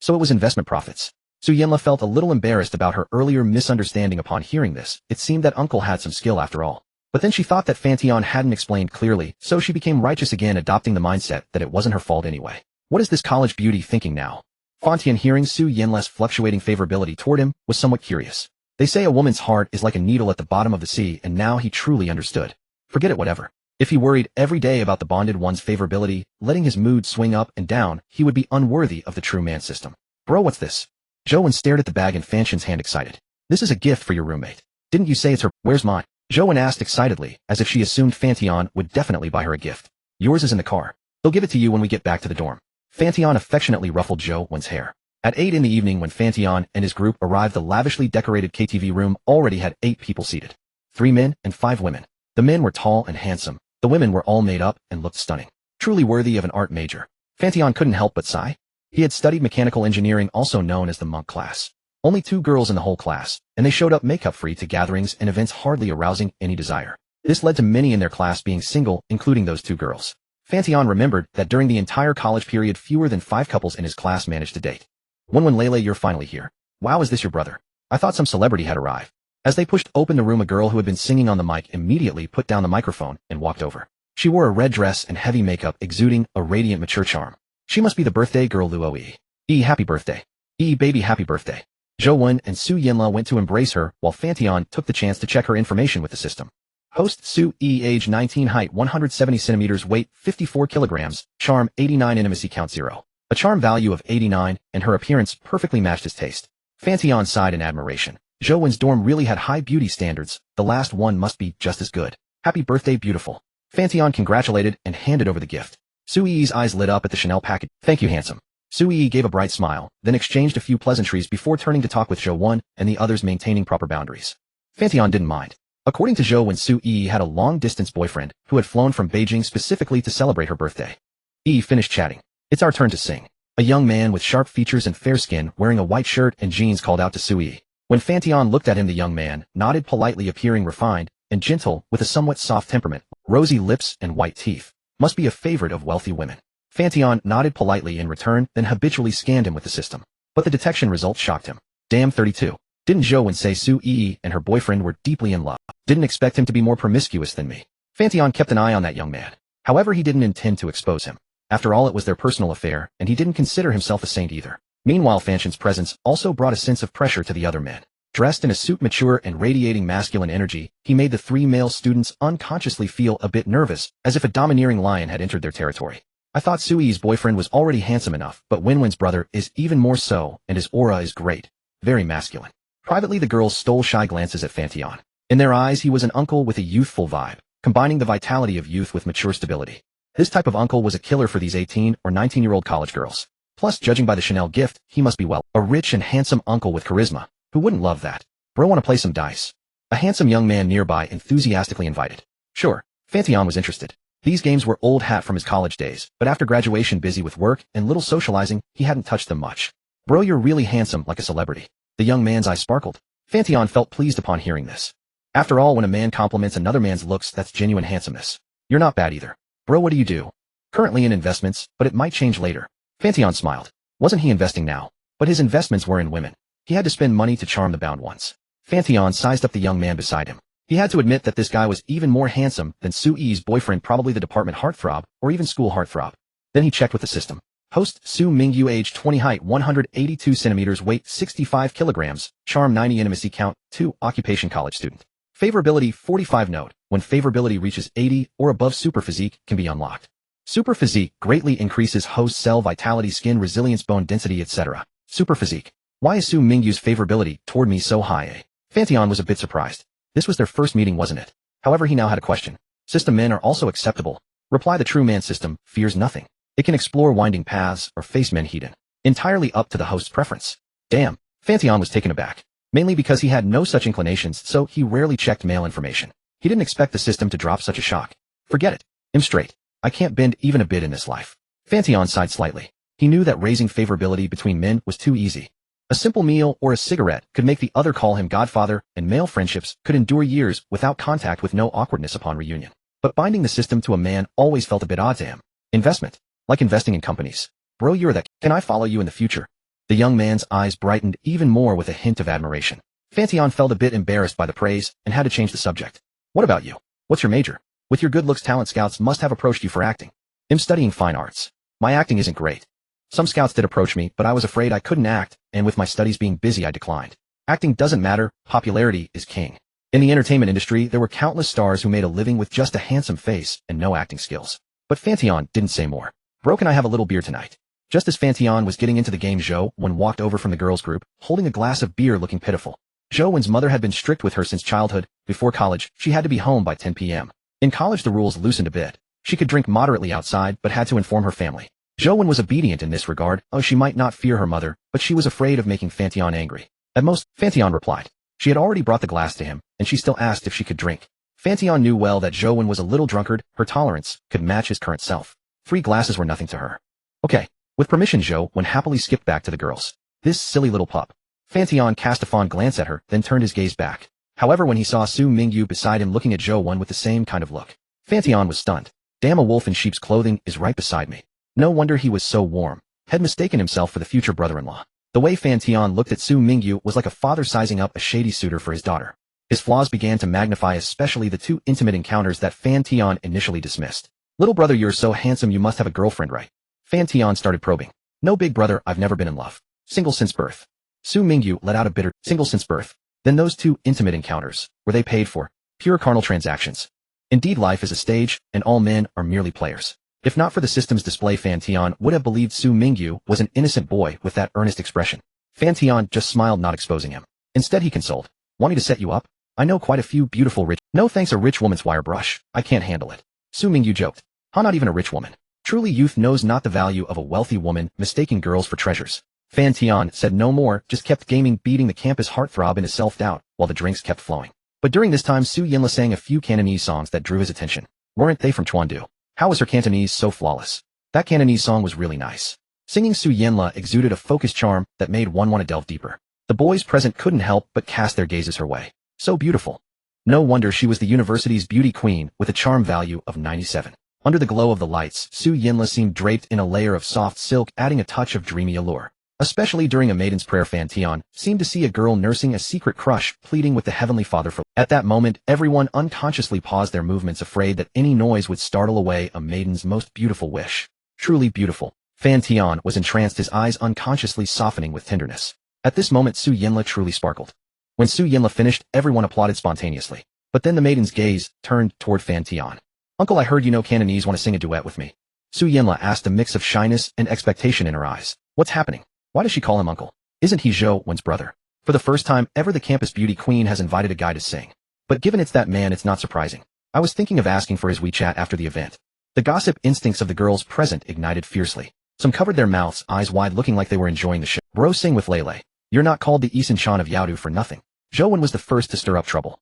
So it was investment profits. Su Yinla felt a little embarrassed about her earlier misunderstanding upon hearing this. It seemed that uncle had some skill after all. But then she thought that Fan Tian hadn't explained clearly, so she became righteous again, adopting the mindset that it wasn't her fault anyway. What is this college beauty thinking now? Fan Tian, hearing Su Yinla's fluctuating favorability toward him, was somewhat curious. They say a woman's heart is like a needle at the bottom of the sea, and now he truly understood. Forget it, whatever. If he worried every day about the bonded one's favorability, letting his mood swing up and down, he would be unworthy of the true man system. Bro, what's this? Zhou Wen stared at the bag in Fan Tian's hand, excited. This is a gift for your roommate. Didn't you say it's her? Where's mine? Zhou Wen asked excitedly, as if she assumed Fan Tian would definitely buy her a gift. Yours is in the car. They'll give it to you when we get back to the dorm. Fan Tian affectionately ruffled Zhou Wen's hair. At 8 in the evening when Fan Tian and his group arrived, the lavishly decorated KTV room already had 8 people seated. 3 men and 5 women. The men were tall and handsome. The women were all made up and looked stunning. Truly worthy of an art major. Fan Tian couldn't help but sigh. He had studied mechanical engineering, also known as the monk class. Only 2 girls in the whole class, and they showed up makeup-free to gatherings and events, hardly arousing any desire. This led to many in their class being single, including those 2 girls. Fan Tian remembered that during the entire college period, fewer than 5 couples in his class managed to date. When Lele, you're finally here. Wow, is this your brother? I thought some celebrity had arrived. As they pushed open the room, a girl who had been singing on the mic immediately put down the microphone and walked over. She wore a red dress and heavy makeup, exuding a radiant, mature charm. She must be the birthday girl Luo Yi. Happy birthday. Baby, happy birthday. Zhou Wen and Su Yinla went to embrace her, while Fan Tian took the chance to check her information with the system. Host Su Yi, age 19, height 170 centimeters, weight 54 kilograms, charm 89, intimacy count 0. A charm value of 89, and her appearance perfectly matched his taste. Fan Tian sighed in admiration. Zhou Wen's dorm really had high beauty standards. The last one must be just as good. Happy birthday, beautiful. Fan Tian congratulated and handed over the gift. Su Yi's eyes lit up at the Chanel package. Thank you, handsome. Su Yi gave a bright smile, then exchanged a few pleasantries before turning to talk with Zhou Wen and the others, maintaining proper boundaries. Fan Tian didn't mind. According to Zhou Wen, Su Yi had a long-distance boyfriend who had flown from Beijing specifically to celebrate her birthday. Yi finished chatting. It's our turn to sing. A young man with sharp features and fair skin, wearing a white shirt and jeans, called out to Su Yi. When Fan Tian looked at him, the young man nodded politely, appearing refined and gentle with a somewhat soft temperament, rosy lips and white teeth. Must be a favorite of wealthy women. Fan Tian nodded politely in return, then habitually scanned him with the system. But the detection results shocked him. Damn, 32. Didn't Zhou Wen say Su Yi and her boyfriend were deeply in love? Didn't expect him to be more promiscuous than me. Fan Tian kept an eye on that young man. However, he didn't intend to expose him. After all, it was their personal affair, and he didn't consider himself a saint either. Meanwhile, Fan Tian's presence also brought a sense of pressure to the other men. Dressed in a suit, mature and radiating masculine energy, he made the 3 male students unconsciously feel a bit nervous, as if a domineering lion had entered their territory. I thought Su Yi's boyfriend was already handsome enough, but Wenwen's brother is even more so, and his aura is great. Very masculine. Privately, the girls stole shy glances at Fan Tian. In their eyes, he was an uncle with a youthful vibe, combining the vitality of youth with mature stability. This type of uncle was a killer for these 18 or 19-year-old college girls. Plus, judging by the Chanel gift, he must be, well, a rich and handsome uncle with charisma. Who wouldn't love that? Bro, wanna play some dice? A handsome young man nearby enthusiastically invited. Sure, Fan Tian was interested. These games were old hat from his college days, but after graduation, busy with work and little socializing, he hadn't touched them much. Bro, you're really handsome, like a celebrity. The young man's eyes sparkled. Fan Tian felt pleased upon hearing this. After all, when a man compliments another man's looks, that's genuine handsomeness. You're not bad either. Bro, what do you do? Currently in investments, but it might change later. Fan Tian smiled. Wasn't he investing now? But his investments were in women. He had to spend money to charm the bound ones. Fan Tian sized up the young man beside him. He had to admit that this guy was even more handsome than Su Yi's boyfriend, probably the department heartthrob, or even school heartthrob. Then he checked with the system. Host Su Mingyu, age 20, height 182 centimeters, weight 65 kilograms, charm 90, intimacy count 2, occupation college student. Favorability 45. Note: when favorability reaches 80 or above, super physique can be unlocked. Super physique greatly increases host cell vitality, skin resilience, bone density, etc. Super physique. Why is Su Mingyu's favorability toward me so high? Fan Tian was a bit surprised. This was their first meeting, wasn't it? However, he now had a question. System men are also acceptable. Reply: the true man system fears nothing. It can explore winding paths or face men hidden. Entirely up to the host's preference. Damn, Fan Tian was taken aback. Mainly because he had no such inclinations, so he rarely checked male information. He didn't expect the system to drop such a shock. Forget it. I'm straight. I can't bend even a bit in this life. Fan Tian sighed slightly. He knew that raising favorability between men was too easy. A simple meal or a cigarette could make the other call him godfather, and male friendships could endure years without contact with no awkwardness upon reunion. But binding the system to a man always felt a bit odd to him. Investment. Like investing in companies. Bro, you're that. Can I follow you in the future? The young man's eyes brightened even more with a hint of admiration. Fan Tian felt a bit embarrassed by the praise and had to change the subject. What about you? What's your major? With your good looks, talent scouts must have approached you for acting. I'm studying fine arts. My acting isn't great. Some scouts did approach me, but I was afraid I couldn't act, and with my studies being busy, I declined. Acting doesn't matter, popularity is king. In the entertainment industry, there were countless stars who made a living with just a handsome face and no acting skills. But Fan Tian didn't say more. Bro, can I have a little beer tonight? Just as Fan Tian was getting into the game, Zhou Wen walked over from the girls' group, holding a glass of beer, looking pitiful. Zhou Wen's mother had been strict with her since childhood. Before college, she had to be home by 10 p.m. In college, the rules loosened a bit. She could drink moderately outside, but had to inform her family. Zhou Wen was obedient in this regard. Oh, she might not fear her mother, but she was afraid of making Fan Tian angry. At most, Fan Tian replied. She had already brought the glass to him, and she still asked if she could drink. Fan Tian knew well that Zhou Wen was a little drunkard. Her tolerance could match his current self. 3 glasses were nothing to her. Okay. With permission, Zhou Wen happily skipped back to the girls. This silly little pup. Fan Tian cast a fond glance at her, then turned his gaze back. However, when he saw Su Mingyu beside him looking at Zhou Wen with the same kind of look, Fan Tian was stunned. Damn, a wolf in sheep's clothing is right beside me. No wonder he was so warm. Had mistaken himself for the future brother-in-law. The way Fan Tian looked at Su Mingyu was like a father sizing up a shady suitor for his daughter. His flaws began to magnify, especially the 2 intimate encounters that Fan Tian initially dismissed. Little brother, you're so handsome, you must have a girlfriend, right? Fan Tian started probing. No, big brother, I've never been in love. Single since birth. Su Mingyu let out a bitter single since birth. Then those 2 intimate encounters, were they paid for? Pure carnal transactions. Indeed, life is a stage, and all men are merely players. If not for the system's display, Fan Tian would have believed Su Mingyu was an innocent boy with that earnest expression. Fan Tian just smiled, not exposing him. Instead, he consoled. Want me to set you up? I know quite a few beautiful rich— No thanks, a rich woman's wire brush. I can't handle it. Su Mingyu joked. Huh, not even a rich woman. Truly, youth knows not the value of a wealthy woman, mistaking girls for treasures. Fan Tian said no more, just kept gaming, beating the campus heartthrob into self-doubt, while the drinks kept flowing. But during this time, Su Yinla sang a few Cantonese songs that drew his attention. Weren't they from Chuandu? How was her Cantonese so flawless? That Cantonese song was really nice. Singing Su Yinla exuded a focused charm that made one want to delve deeper. The boys present couldn't help but cast their gazes her way. So beautiful. No wonder she was the university's beauty queen with a charm value of 97. Under the glow of the lights, Su Yinla seemed draped in a layer of soft silk, adding a touch of dreamy allure. Especially during a maiden's prayer, Fan Tian seemed to see a girl nursing a secret crush, pleading with the Heavenly Father for— At that moment, everyone unconsciously paused their movements, afraid that any noise would startle away a maiden's most beautiful wish. Truly beautiful. Fan Tian was entranced, his eyes unconsciously softening with tenderness. At this moment, Su Yinla truly sparkled. When Su Yinla finished, everyone applauded spontaneously. But then the maiden's gaze turned toward Fan Tian. Uncle, I heard you know Cantonese, want to sing a duet with me? Su Yinla asked, a mix of shyness and expectation in her eyes. What's happening? Why does she call him uncle? Isn't he Zhou Wen's brother? For the first time ever, the campus beauty queen has invited a guy to sing. But given it's that man, it's not surprising. I was thinking of asking for his WeChat after the event. The gossip instincts of the girls present ignited fiercely. Some covered their mouths, eyes wide, looking like they were enjoying the show. Bro, sing with Lele. You're not called the Isan Chan of Yaodu for nothing. Zhou Wen was the first to stir up trouble.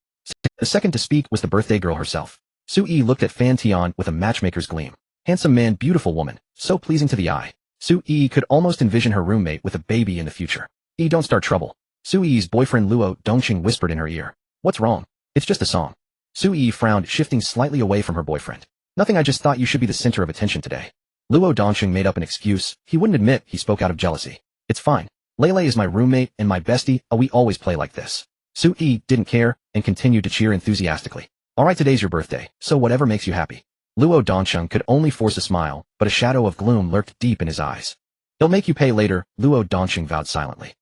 The second to speak was the birthday girl herself. Su Yi looked at Fan Tian with a matchmaker's gleam. Handsome man, beautiful woman, so pleasing to the eye. Su Yi could almost envision her roommate with a baby in the future. Don't start trouble. Su Yi's boyfriend Luo Dongqing whispered in her ear. What's wrong? It's just a song. Su Yi frowned, shifting slightly away from her boyfriend. Nothing, I just thought you should be the center of attention today. Luo Dongqing made up an excuse. He wouldn't admit he spoke out of jealousy. It's fine. Lele is my roommate and my bestie, we always play like this. Su Yi didn't care and continued to cheer enthusiastically. Alright, today's your birthday, so whatever makes you happy. Luo Dongqing could only force a smile, but a shadow of gloom lurked deep in his eyes. He'll make you pay later, Luo Dongqing vowed silently.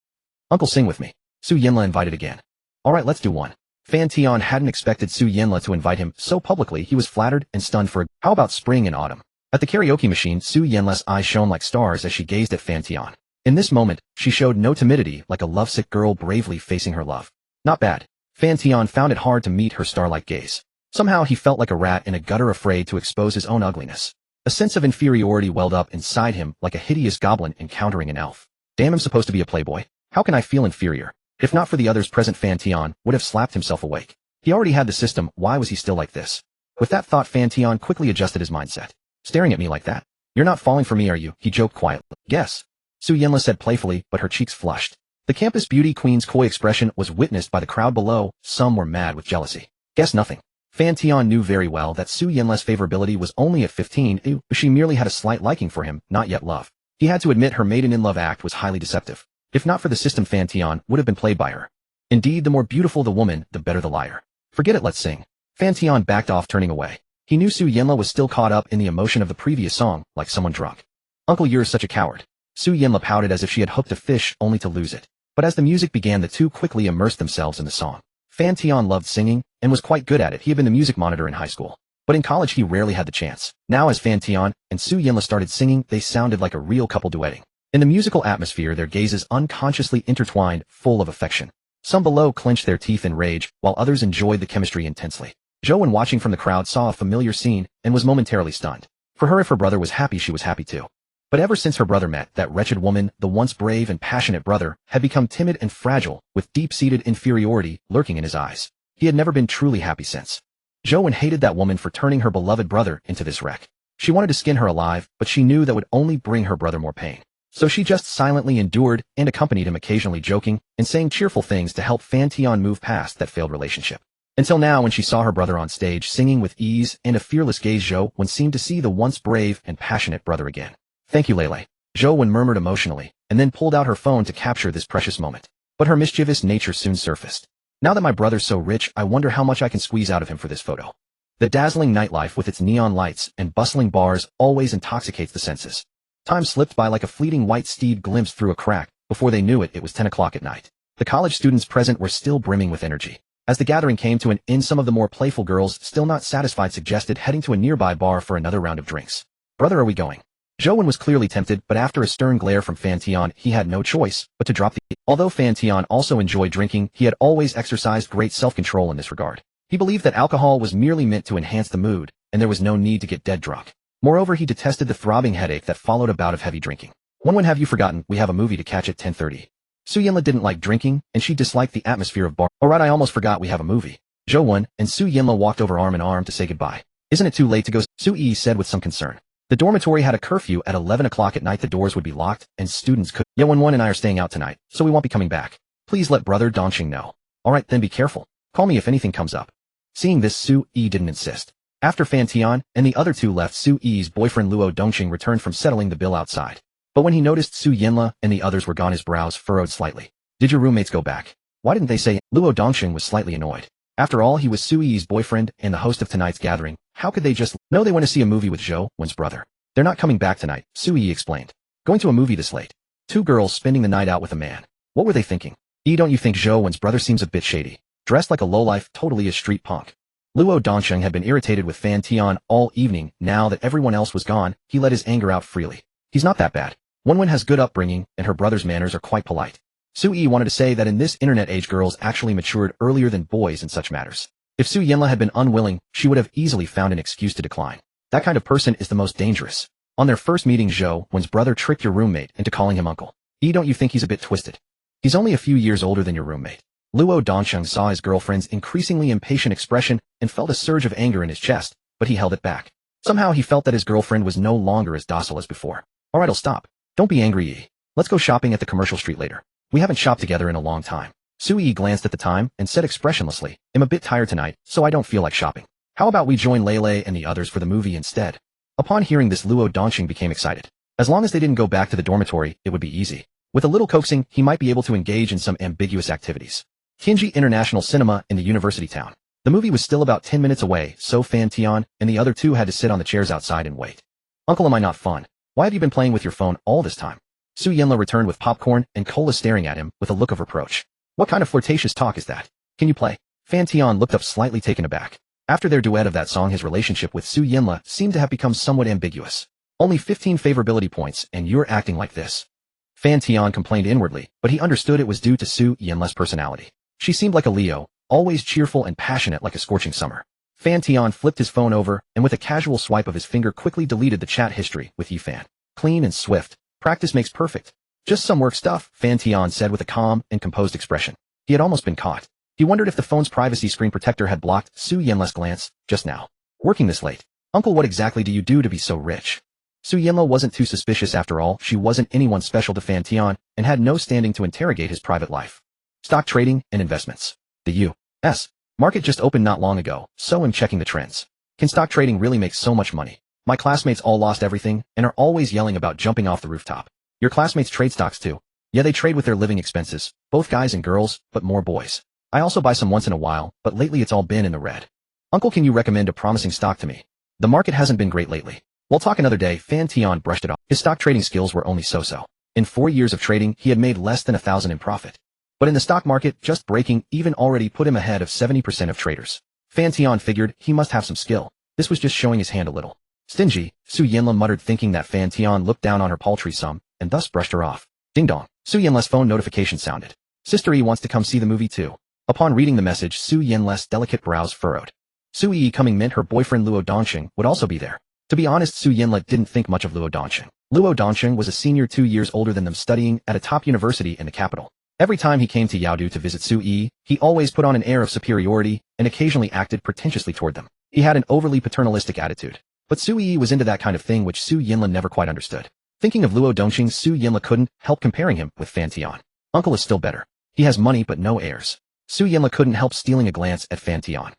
Uncle, sing with me. Su Yinla invited again. Alright, let's do one. Fan Tian hadn't expected Su Yinla to invite him so publicly. He was flattered and stunned for— How about spring and autumn? At the karaoke machine, Su Yinla's eyes shone like stars as she gazed at Fan Tian. In this moment, she showed no timidity, like a lovesick girl bravely facing her love. Not bad. Fan Tian found it hard to meet her star-like gaze. Somehow he felt like a rat in a gutter, afraid to expose his own ugliness. A sense of inferiority welled up inside him like a hideous goblin encountering an elf. Damn, I'm supposed to be a playboy. How can I feel inferior? If not for the others present, Fan Tian would have slapped himself awake. He already had the system, why was he still like this? With that thought, Fan Tian quickly adjusted his mindset. Staring at me like that? You're not falling for me, are you? He joked quietly. Yes. Su Yinla said playfully, but her cheeks flushed. The campus beauty queen's coy expression was witnessed by the crowd below. Some were mad with jealousy. Guess nothing. Fan Tian knew very well that Su Yinla's favorability was only at 15, she merely had a slight liking for him, not yet love. He had to admit her maiden-in-love act was highly deceptive. If not for the system, Fan Tian would have been played by her. Indeed, the more beautiful the woman, the better the liar. Forget it, let's sing. Fan Tian backed off, turning away. He knew Su Yinla was still caught up in the emotion of the previous song, like someone drunk. Uncle, you're such a coward. Su Yinla pouted as if she had hooked a fish only to lose it. But as the music began, the two quickly immersed themselves in the song. Fan Tian loved singing, and was quite good at it. He had been the music monitor in high school. But in college he rarely had the chance. Now as Fan Tian and Su Yinla started singing, they sounded like a real couple duetting. In the musical atmosphere, their gazes unconsciously intertwined, full of affection. Some below clenched their teeth in rage, while others enjoyed the chemistry intensely. Zhou Wen, watching from the crowd, saw a familiar scene, and was momentarily stunned. For her, if her brother was happy, she was happy too. But ever since her brother met, that wretched woman, the once brave and passionate brother, had become timid and fragile, with deep-seated inferiority lurking in his eyes. He had never been truly happy since. Zhou hated that woman for turning her beloved brother into this wreck. She wanted to skin her alive, but she knew that would only bring her brother more pain. So she just silently endured and accompanied him, occasionally joking and saying cheerful things to help Fan Tian move past that failed relationship. Until now, when she saw her brother on stage singing with ease and a fearless gaze, Zhou seemed to see the once brave and passionate brother again. "Thank you, Lele," Zhou murmured emotionally, and then pulled out her phone to capture this precious moment. But her mischievous nature soon surfaced. "Now that my brother's so rich, I wonder how much I can squeeze out of him for this photo." The dazzling nightlife with its neon lights and bustling bars always intoxicates the senses. Time slipped by like a fleeting white steed glimpsed through a crack. Before they knew it, it was 10 o'clock at night. The college students present were still brimming with energy. As the gathering came to an end, some of the more playful girls, still not satisfied, suggested heading to a nearby bar for another round of drinks. "Brother, are we going?" Zhou was clearly tempted, but after a stern glare from Fan Tian, he had no choice but to drop the. Although Fan Tian also enjoyed drinking, he had always exercised great self-control in this regard. He believed that alcohol was merely meant to enhance the mood, and there was no need to get dead drunk. Moreover, he detested the throbbing headache that followed a bout of heavy drinking. "When have you forgotten? We have a movie to catch at 10:30. Su Yinla didn't like drinking, and she disliked the atmosphere of bar. "Alright, I almost forgot we have a movie." Zhou and Su Yinla walked over arm in arm to say goodbye. "Isn't it too late to go?" Su Yi said with some concern. The dormitory had a curfew at 11 o'clock at night. The doors would be locked, and students could. "Wen and I are staying out tonight, so we won't be coming back. Please let brother Dongqing know." "Alright, then be careful. Call me if anything comes up." Seeing this, Su Yi didn't insist. After Fan Tian and the other two left, Su Yi's boyfriend Luo Dongqing returned from settling the bill outside. But when he noticed Su Yinla and the others were gone, his brows furrowed slightly. "Did your roommates go back? Why didn't they say?" Luo Dongqing was slightly annoyed. After all, he was Su Yi's boyfriend and the host of tonight's gathering. How could they just know they went to see a movie with Zhou's brother? "They're not coming back tonight," Su Yi explained. "Going to a movie this late. Two girls spending the night out with a man. What were they thinking?" "Don't you think Zhou's brother seems a bit shady? Dressed like a lowlife, totally a street punk." Luo Dongqing had been irritated with Fan Tian all evening. Now that everyone else was gone, he let his anger out freely. "He's not that bad. Wen has good upbringing, and her brother's manners are quite polite." Su Yi wanted to say that in this internet age, girls actually matured earlier than boys in such matters. If Su Yinla had been unwilling, she would have easily found an excuse to decline. That kind of person is the most dangerous. On their first meeting, Zhou's brother tricked your roommate into calling him uncle. Don't you think he's a bit twisted? He's only a few years older than your roommate." Luo Dongqing saw his girlfriend's increasingly impatient expression and felt a surge of anger in his chest, but he held it back. Somehow he felt that his girlfriend was no longer as docile as before. "Alright, I'll stop. Don't be angry, Yi. Let's go shopping at the commercial street later. We haven't shopped together in a long time." Su Yi glanced at the time and said expressionlessly, "I'm a bit tired tonight, so I don't feel like shopping. How about we join Lele and the others for the movie instead?" Upon hearing this, Luo Dongqing became excited. As long as they didn't go back to the dormitory, it would be easy. With a little coaxing, he might be able to engage in some ambiguous activities. Tianji International Cinema in the university town. The movie was still about 10 minutes away, so Fan Tian and the other two had to sit on the chairs outside and wait. "Uncle, am I not fun? Why have you been playing with your phone all this time?" Su Yinla returned with popcorn and cola, staring at him with a look of reproach. "What kind of flirtatious talk is that? Can you play?" Fan Tian looked up slightly taken aback. After their duet of that song, his relationship with Su Yinla seemed to have become somewhat ambiguous. "Only 15 favorability points, and you're acting like this." Fan Tian complained inwardly, but he understood it was due to Su Yinla's personality. She seemed like a Leo, always cheerful and passionate like a scorching summer. Fan Tian flipped his phone over, and with a casual swipe of his finger quickly deleted the chat history with Yifan. "Clean and swift. Practice makes perfect. Just some work stuff," Fan Tian said with a calm and composed expression. He had almost been caught. He wondered if the phone's privacy screen protector had blocked Su Yinla's glance just now. "Working this late? Uncle, what exactly do you do to be so rich?" Su Yinla wasn't too suspicious after all. She wasn't anyone special to Fan Tian and had no standing to interrogate his private life. "Stock trading and investments. The U.S. market just opened not long ago, so I'm checking the trends. Can stock trading really make so much money? My classmates all lost everything and are always yelling about jumping off the rooftop." "Your classmates trade stocks too?" "Yeah, they trade with their living expenses, both guys and girls, but more boys. I also buy some once in a while, but lately it's all been in the red." "Uncle, can you recommend a promising stock to me? The market hasn't been great lately." "We'll talk another day." Fan Tian brushed it off. His stock trading skills were only so-so. In 4 years of trading, he had made less than 1,000 in profit. But in the stock market, just breaking even already put him ahead of 70% of traders. Fan Tian figured he must have some skill. This was just showing his hand a little. "Stingy," Su Yinla muttered, thinking that Fan Tian looked down on her paltry sum, and thus brushed her off. Ding dong. Su Yinla's phone notification sounded. "Sister Yi wants to come see the movie too." Upon reading the message, Su Yinla's delicate brows furrowed. Su Yi coming meant her boyfriend Luo Dongqing would also be there. To be honest, Su Yinla didn't think much of Luo Dongsheng. Luo Dongsheng was a senior 2 years older than them, studying at a top university in the capital. Every time he came to Yaodu to visit Su Yi, he always put on an air of superiority and occasionally acted pretentiously toward them. He had an overly paternalistic attitude. But Su Yi was into that kind of thing, which Su Yinla never quite understood. Thinking of Luo Dongsheng, Su Yinla couldn't help comparing him with Fan Tian. Uncle is still better. He has money but no heirs. Su Yinla couldn't help stealing a glance at Fan Tian.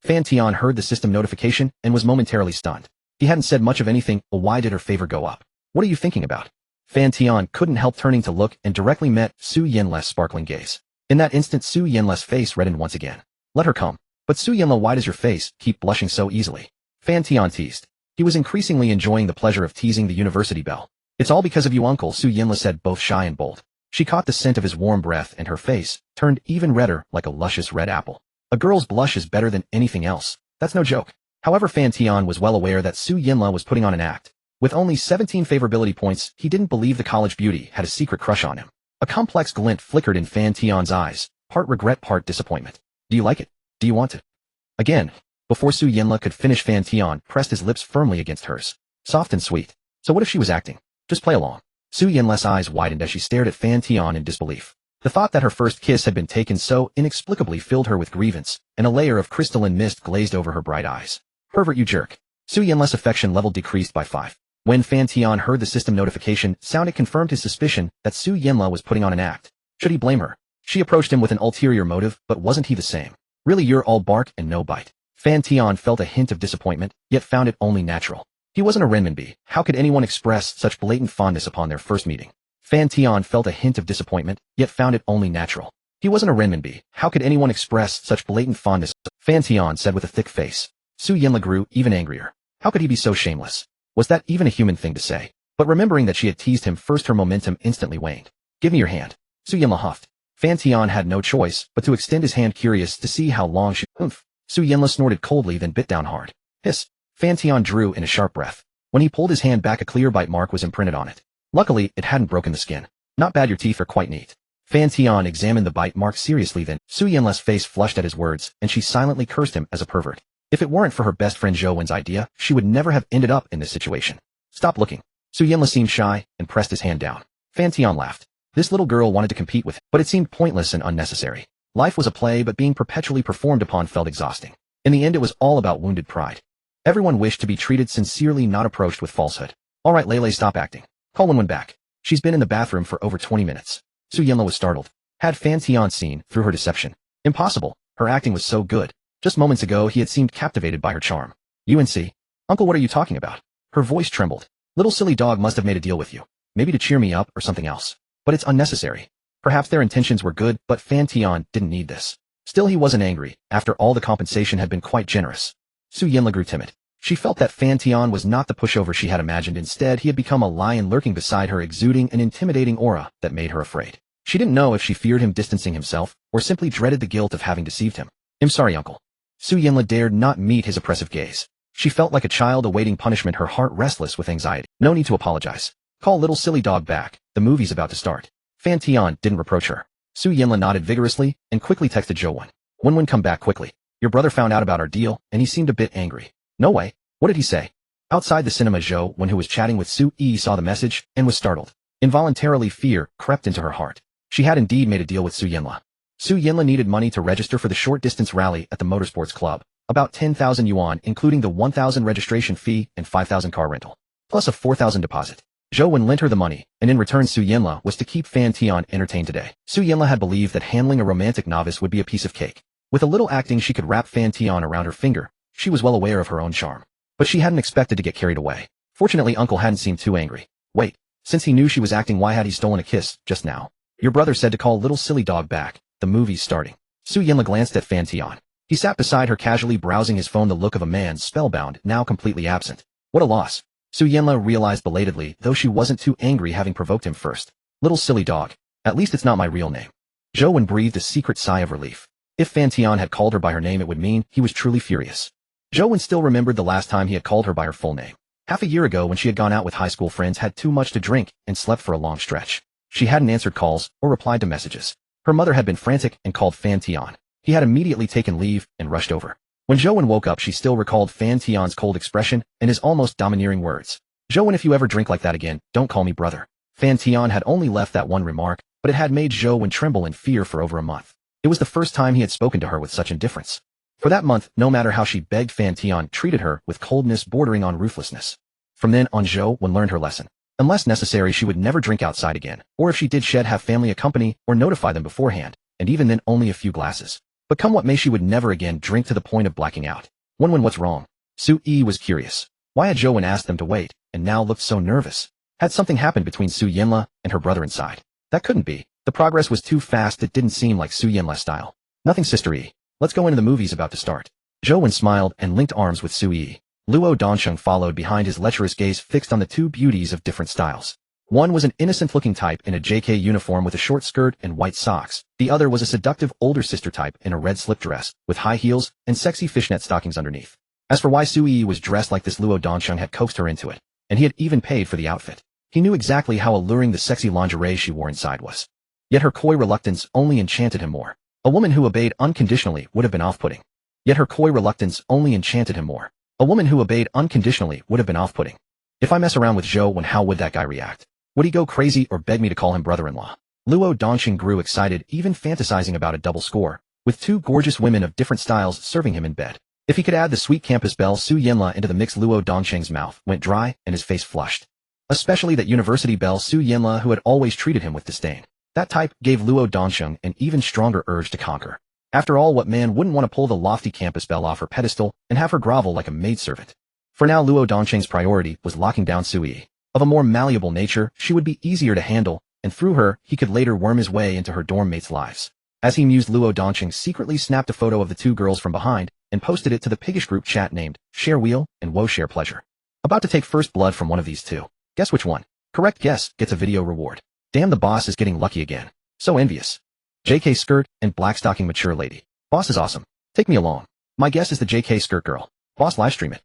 Fan Tian heard the system notification and was momentarily stunned. He hadn't said much of anything, but why did her favor go up? What are you thinking about? Fan Tian couldn't help turning to look and directly met Su Yinla's sparkling gaze. In that instant, Su Yinla's face reddened once again. Let her come. But Su Yinla, why does your face keep blushing so easily? Fan Tian teased. He was increasingly enjoying the pleasure of teasing the university belle. It's all because of you, uncle, Su Yinla said, both shy and bold. She caught the scent of his warm breath and her face turned even redder like a luscious red apple. A girl's blush is better than anything else. That's no joke. However, Fan Tian was well aware that Su Yinla was putting on an act. With only 17 favorability points, he didn't believe the college beauty had a secret crush on him. A complex glint flickered in Fan Tian's eyes, part regret, part disappointment. Do you like it? Do you want it? Again. Before Su Yinla could finish, Fan Tian pressed his lips firmly against hers. Soft and sweet. So what if she was acting? Just play along. Su Yinla's eyes widened as she stared at Fan Tian in disbelief. The thought that her first kiss had been taken so inexplicably filled her with grievance, and a layer of crystalline mist glazed over her bright eyes. Pervert, you jerk. Su Yinla's affection level decreased by 5. When Fan Tian heard the system notification sound, it confirmed his suspicion that Su Yinla was putting on an act. Should he blame her? She approached him with an ulterior motive, but wasn't he the same? Really, you're all bark and no bite. Fan Tian felt a hint of disappointment, yet found it only natural. He wasn't a renminbi. How could anyone express such blatant fondness upon their first meeting? Fan Tian felt a hint of disappointment, yet found it only natural. He wasn't a renminbi. How could anyone express such blatant fondness? Fan Tian said with a thick face. Su Yinla grew even angrier. How could he be so shameless? Was that even a human thing to say? But remembering that she had teased him first, her momentum instantly waned. Give me your hand. Su Yinla huffed. Fan Tian had no choice but to extend his hand, curious to see how long she... Oomph. Su Yinla snorted coldly, then bit down hard. Hiss. Fan Tian drew in a sharp breath. When he pulled his hand back, a clear bite mark was imprinted on it. Luckily, it hadn't broken the skin. Not bad, your teeth are quite neat. Fan Tian examined the bite mark seriously, then Su Yinla's face flushed at his words, and she silently cursed him as a pervert. If it weren't for her best friend Zhou Wen's idea, she would never have ended up in this situation. Stop looking. Su Yinla seemed shy and pressed his hand down. Fan Tian laughed. This little girl wanted to compete with him, but it seemed pointless and unnecessary. Life was a play, but being perpetually performed upon felt exhausting. In the end, it was all about wounded pride. Everyone wished to be treated sincerely, not approached with falsehood. All right, Lele, stop acting. Call Wenwen back. She's been in the bathroom for over 20 minutes. Su Yinla was startled. Had Fan Tian seen through her deception? Impossible. Her acting was so good. Just moments ago, he had seemed captivated by her charm. UNC? Uncle, what are you talking about? Her voice trembled. Little silly dog must have made a deal with you. Maybe to cheer me up or something else. But it's unnecessary. Perhaps their intentions were good, but Fan Tian didn't need this. Still, he wasn't angry. After all, the compensation had been quite generous. Su Yinla grew timid. She felt that Fan Tian was not the pushover she had imagined. Instead, he had become a lion lurking beside her, exuding an intimidating aura that made her afraid. She didn't know if she feared him distancing himself, or simply dreaded the guilt of having deceived him. I'm sorry, uncle. Su Yinla dared not meet his oppressive gaze. She felt like a child awaiting punishment, her heart restless with anxiety. No need to apologize. Call little silly dog back. The movie's about to start. Fan Tian didn't reproach her. Su Yinla nodded vigorously and quickly texted Zhou Wen. Wenwen, come back quickly. Your brother found out about our deal, and he seemed a bit angry. No way. What did he say? Outside the cinema, Zhou Wen, who was chatting with Su Yi, saw the message and was startled. Involuntarily, fear crept into her heart. She had indeed made a deal with Su Yinla. Su Yinla needed money to register for the short-distance rally at the motorsports club. About 10,000 yuan, including the 1,000 registration fee and 5,000 car rental. Plus a 4,000 deposit. Zhou Wen lent her the money, and in return Su Yinla was to keep Fan Tian entertained today. Su Yinla had believed that handling a romantic novice would be a piece of cake. With a little acting, she could wrap Fan Tian around her finger. She was well aware of her own charm. But she hadn't expected to get carried away. Fortunately, uncle hadn't seemed too angry. Wait, since he knew she was acting, why had he stolen a kiss just now? Your brother said to call little silly dog back. The movie's starting. Su Yinla glanced at Fan Tian. He sat beside her, casually browsing his phone, the look of a man spellbound, now completely absent. What a loss. Su Yinla realized belatedly, though she wasn't too angry having provoked him first. Little silly dog. At least it's not my real name. Zhou Wen breathed a secret sigh of relief. If Fan Tian had called her by her name, it would mean he was truly furious. Zhou Wen still remembered the last time he had called her by her full name. Half a year ago, when she had gone out with high school friends, had too much to drink, and slept for a long stretch. She hadn't answered calls or replied to messages. Her mother had been frantic and called Fan Tian. He had immediately taken leave and rushed over. When Zhou woke up, she still recalled Fan Tian's cold expression and his almost domineering words. Zhou, if you ever drink like that again, don't call me brother. Fan Tian had only left that one remark, but it had made Zhou tremble in fear for over a month. It was the first time he had spoken to her with such indifference. For that month, no matter how she begged, Fan Tian treated her with coldness bordering on ruthlessness. From then on, Zhou learned her lesson. Unless necessary, she would never drink outside again, or if she did, she'd have family accompany or notify them beforehand, and even then only a few glasses. But come what may, she would never again drink to the point of blacking out. What's wrong? Su Yi was curious. Why had Zhou asked them to wait, and now looked so nervous? Had something happened between Su Yanla and her brother inside? That couldn't be. The progress was too fast. It didn't seem like Su Yanla's style. Nothing, Sister Yi. Let's go into the movies about to start. Zhou smiled and linked arms with Su Yi. Luo Dongsheng followed behind, his lecherous gaze fixed on the two beauties of different styles. One was an innocent-looking type in a JK uniform with a short skirt and white socks. The other was a seductive older sister type in a red slip dress, with high heels and sexy fishnet stockings underneath. As for why Su Yi was dressed like this, Luo Dongsheng had coaxed her into it, and he had even paid for the outfit. He knew exactly how alluring the sexy lingerie she wore inside was. Yet her coy reluctance only enchanted him more. A woman who obeyed unconditionally would have been off-putting. Yet her coy reluctance only enchanted him more. A woman who obeyed unconditionally would have been off-putting. If I mess around with Zhou, how would that guy react? Would he go crazy or beg me to call him brother-in-law? Luo Dongsheng grew excited, even fantasizing about a double score, with two gorgeous women of different styles serving him in bed. If he could add the sweet campus belle Su Yanla into the mix, Luo Dongsheng's mouth went dry and his face flushed. Especially that university belle Su Yanla, who had always treated him with disdain. That type gave Luo Dongsheng an even stronger urge to conquer. After all, what man wouldn't want to pull the lofty campus belle off her pedestal and have her grovel like a maidservant? For now, Luo Dongsheng's priority was locking down Su Yi. Of a more malleable nature, she would be easier to handle, and through her, he could later worm his way into her dorm mates' lives. As he mused, Luo Dongsheng secretly snapped a photo of the two girls from behind and posted it to the piggish group chat named Share Wheel and Woe Share Pleasure. About to take first blood from one of these two. Guess which one? Correct guess gets a video reward. Damn, the boss is getting lucky again. So envious. JK skirt and black stocking mature lady. Boss is awesome. Take me along. My guess is the JK skirt girl. Boss, livestream it.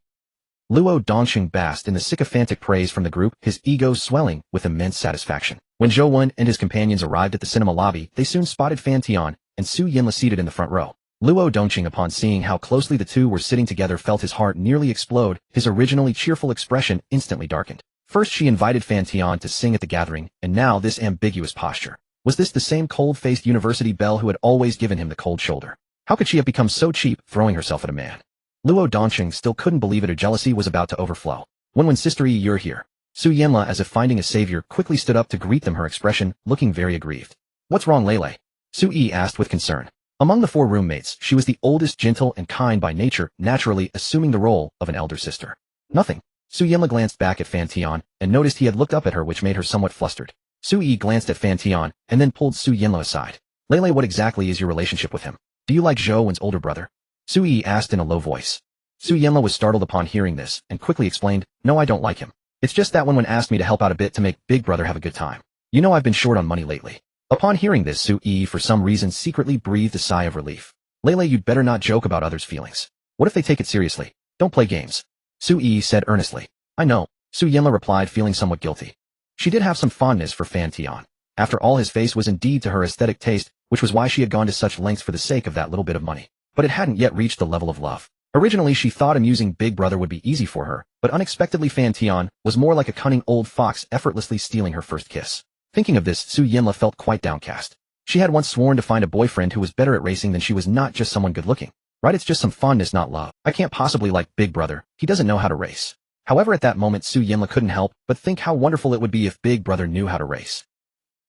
Luo Dongsheng basked in the sycophantic praise from the group, his ego swelling with immense satisfaction. When Zhou and his companions arrived at the cinema lobby, they soon spotted Fan Tian and Su Yanla seated in the front row. Luo Dongsheng, upon seeing how closely the two were sitting together, felt his heart nearly explode. His originally cheerful expression instantly darkened. First she invited Fan Tian to sing at the gathering, and now this ambiguous posture. Was this the same cold-faced university belle who had always given him the cold shoulder? How could she have become so cheap, throwing herself at a man? Luo Dongsheng still couldn't believe it. Her jealousy was about to overflow. When Sister Yi, you're here. Su Yanla, as if finding a savior, quickly stood up to greet them, her expression looking very aggrieved. What's wrong, Lele? Su Yi asked with concern. Among the four roommates, she was the oldest, gentle and kind by nature, naturally assuming the role of an elder sister. Nothing. Su Yanla glanced back at Fan Tian and noticed he had looked up at her, which made her somewhat flustered. Su Yi glanced at Fan Tian and then pulled Su Yanla aside. Lele, what exactly is your relationship with him? Do you like Zhou's older brother? Su Yi asked in a low voice. Su Yanla was startled upon hearing this and quickly explained, no, I don't like him. It's just that when asked me to help out a bit to make big brother have a good time. You know, I've been short on money lately. Upon hearing this, Su Yi for some reason secretly breathed a sigh of relief. Lele, you'd better not joke about others' feelings. What if they take it seriously? Don't play games. Su Yi said earnestly. I know, Su Yanla replied, feeling somewhat guilty. She did have some fondness for Fan Tian. After all, his face was indeed to her aesthetic taste, which was why she had gone to such lengths for the sake of that little bit of money. But it hadn't yet reached the level of love. Originally she thought amusing Big Brother would be easy for her, but unexpectedly Fan Tian was more like a cunning old fox effortlessly stealing her first kiss. Thinking of this, Su Yanla felt quite downcast. She had once sworn to find a boyfriend who was better at racing than she was, not just someone good looking. Right, it's just some fondness, not love. I can't possibly like Big Brother, he doesn't know how to race. However, at that moment Su Yanla couldn't help but think how wonderful it would be if Big Brother knew how to race.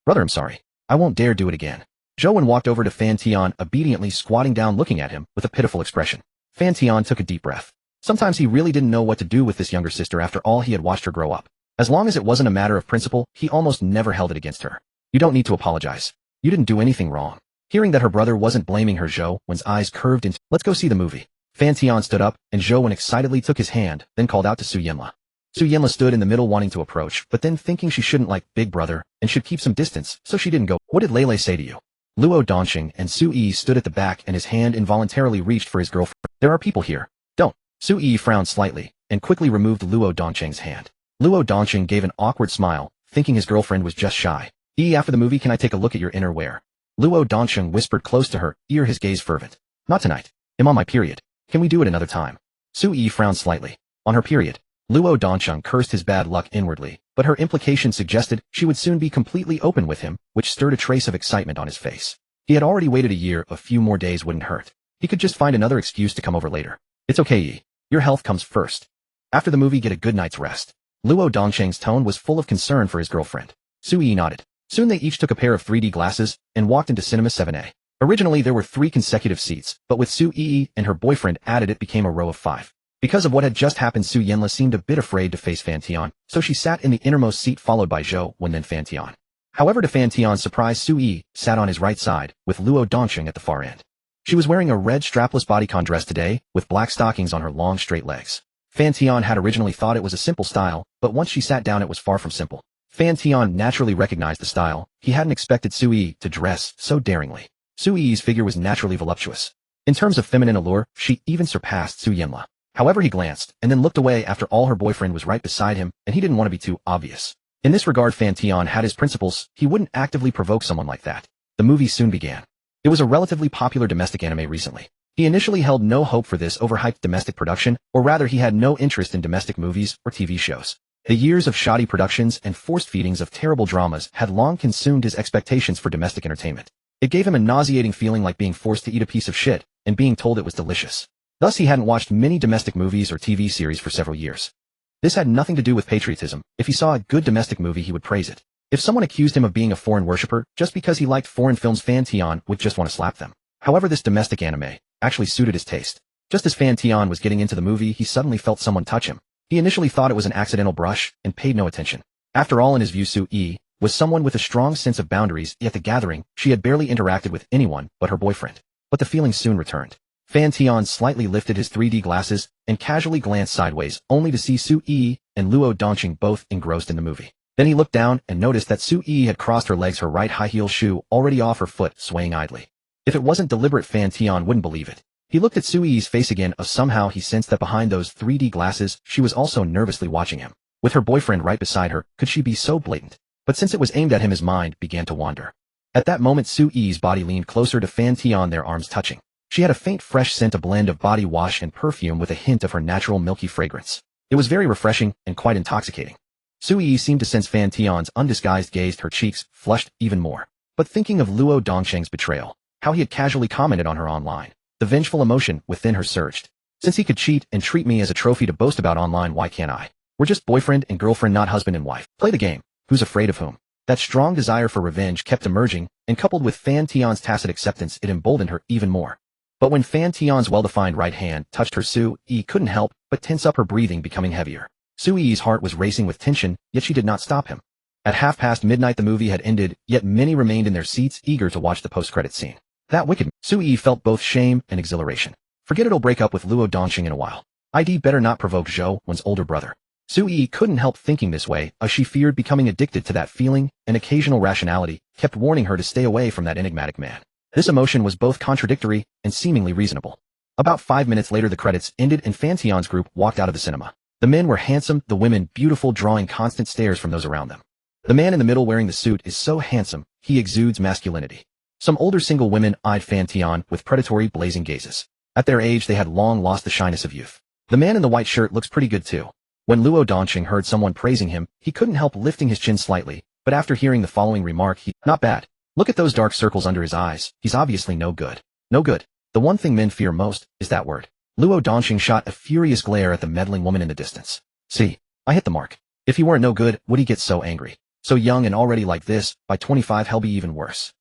Brother, I'm sorry. I won't dare do it again. Zhou walked over to Fan Tian, obediently squatting down looking at him with a pitiful expression. Fan Tian took a deep breath. Sometimes he really didn't know what to do with this younger sister after all he had watched her grow up. As long as it wasn't a matter of principle, he almost never held it against her. You don't need to apologize. You didn't do anything wrong. Hearing that her brother wasn't blaming her, Zhou's eyes curved into, let's go see the movie. Fan Tian stood up, and Zhou excitedly took his hand, then called out to Su Yanla. Su Yanla stood in the middle wanting to approach, but then thinking she shouldn't like Big Brother, and should keep some distance, so she didn't go. What did Lele say to you? Luo Dongsheng and Su Yi stood at the back and his hand involuntarily reached for his girlfriend. There are people here. Don't. Su Yi frowned slightly, and quickly removed Luo Dongsheng's hand. Luo Dongsheng gave an awkward smile, thinking his girlfriend was just shy. After the movie, can I take a look at your inner wear? Luo Dongsheng whispered close to her ear, his gaze fervent. Not tonight. I'm on my period. Can we do it another time? Su Yi frowned slightly. On her period, Luo Dongcheng cursed his bad luck inwardly, but her implication suggested she would soon be completely open with him, which stirred a trace of excitement on his face. He had already waited a year, a few more days wouldn't hurt. He could just find another excuse to come over later. It's okay, Yi. Your health comes first. After the movie, get a good night's rest. Luo Dongcheng's tone was full of concern for his girlfriend. Su Yi nodded. Soon they each took a pair of 3D glasses and walked into Cinema 7A. Originally there were 3 consecutive seats, but with Su Yi and her boyfriend added it became a row of 5. Because of what had just happened, Su Yanla seemed a bit afraid to face Fan Tian, so she sat in the innermost seat followed by Zhou Wen then Fan Tian. However, to Fan Tian's surprise, Su Yi sat on his right side, with Luo Dongcheng at the far end. She was wearing a red strapless bodycon dress today, with black stockings on her long straight legs. Fan Tian had originally thought it was a simple style, but once she sat down it was far from simple. Fan Tian naturally recognized the style. He hadn't expected Su Yi to dress so daringly. Su Yi's figure was naturally voluptuous. In terms of feminine allure, she even surpassed Su Yanla. However, he glanced, and then looked away. After all, her boyfriend was right beside him, and he didn't want to be too obvious. In this regard, Fan Tian had his principles. He wouldn't actively provoke someone like that. The movie soon began. It was a relatively popular domestic anime recently. He initially held no hope for this overhyped domestic production, or rather he had no interest in domestic movies or TV shows. The years of shoddy productions and forced feedings of terrible dramas had long consumed his expectations for domestic entertainment. It gave him a nauseating feeling like being forced to eat a piece of shit, and being told it was delicious. Thus he hadn't watched many domestic movies or TV series for several years. This had nothing to do with patriotism. If he saw a good domestic movie he would praise it. If someone accused him of being a foreign worshipper just because he liked foreign films, Fan Tian would just want to slap them. However, this domestic anime actually suited his taste. Just as Fan Tian was getting into the movie, he suddenly felt someone touch him. He initially thought it was an accidental brush and paid no attention. After all, in his view, Su Yi was someone with a strong sense of boundaries. At the gathering, she had barely interacted with anyone but her boyfriend. But the feeling soon returned. Fan Tian slightly lifted his 3D glasses and casually glanced sideways, only to see Su Yi and Luo Dongcheng both engrossed in the movie. Then he looked down and noticed that Su Yi had crossed her legs, her right high-heel shoe already off her foot, swaying idly. If it wasn't deliberate, Fan Tian wouldn't believe it. He looked at Su Yi's face again. Somehow he sensed that behind those 3D glasses, she was also nervously watching him. With her boyfriend right beside her, could she be so blatant? But since it was aimed at him, his mind began to wander. At that moment, Su Yi's body leaned closer to Fan Tian, their arms touching. She had a faint fresh scent, a blend of body wash and perfume with a hint of her natural milky fragrance. It was very refreshing and quite intoxicating. Su Yi seemed to sense Fan Tian's undisguised gaze. Her cheeks flushed even more. But thinking of Luo Dongcheng's betrayal, how he had casually commented on her online, the vengeful emotion within her surged. Since he could cheat and treat me as a trophy to boast about online, why can't I? We're just boyfriend and girlfriend, not husband and wife. Play the game. Who's afraid of whom? That strong desire for revenge kept emerging, and coupled with Fan Tian's tacit acceptance, it emboldened her even more. But when Fan Tian's well-defined right hand touched her, Su Yi couldn't help but tense up, her breathing becoming heavier. Su Yi's heart was racing with tension, yet she did not stop him. At midnight the movie had ended, yet many remained in their seats, eager to watch the post-credit scene. That wicked. Su Yi felt both shame and exhilaration. Forget it'll break up with Luo Dongcheng in a while. I'd better not provoke Zhou Wen's older brother. Su Yi couldn't help thinking this way, as she feared becoming addicted to that feeling, and occasional rationality kept warning her to stay away from that enigmatic man. This emotion was both contradictory and seemingly reasonable. About 5 minutes later the credits ended and Fan Tian's group walked out of the cinema. The men were handsome, the women beautiful, drawing constant stares from those around them. The man in the middle wearing the suit is so handsome, he exudes masculinity. Some older single women eyed Fan Tian with predatory, blazing gazes. At their age they had long lost the shyness of youth. The man in the white shirt looks pretty good too. When Luo Dongcheng heard someone praising him, he couldn't help lifting his chin slightly, but after hearing the following remark, not bad. Look at those dark circles under his eyes, he's obviously no good. No good. The one thing men fear most is that word. Luo Dongcheng shot a furious glare at the meddling woman in the distance. See, I hit the mark. If he weren't no good, would he get so angry? So young and already like this, by 25 he'll be even worse.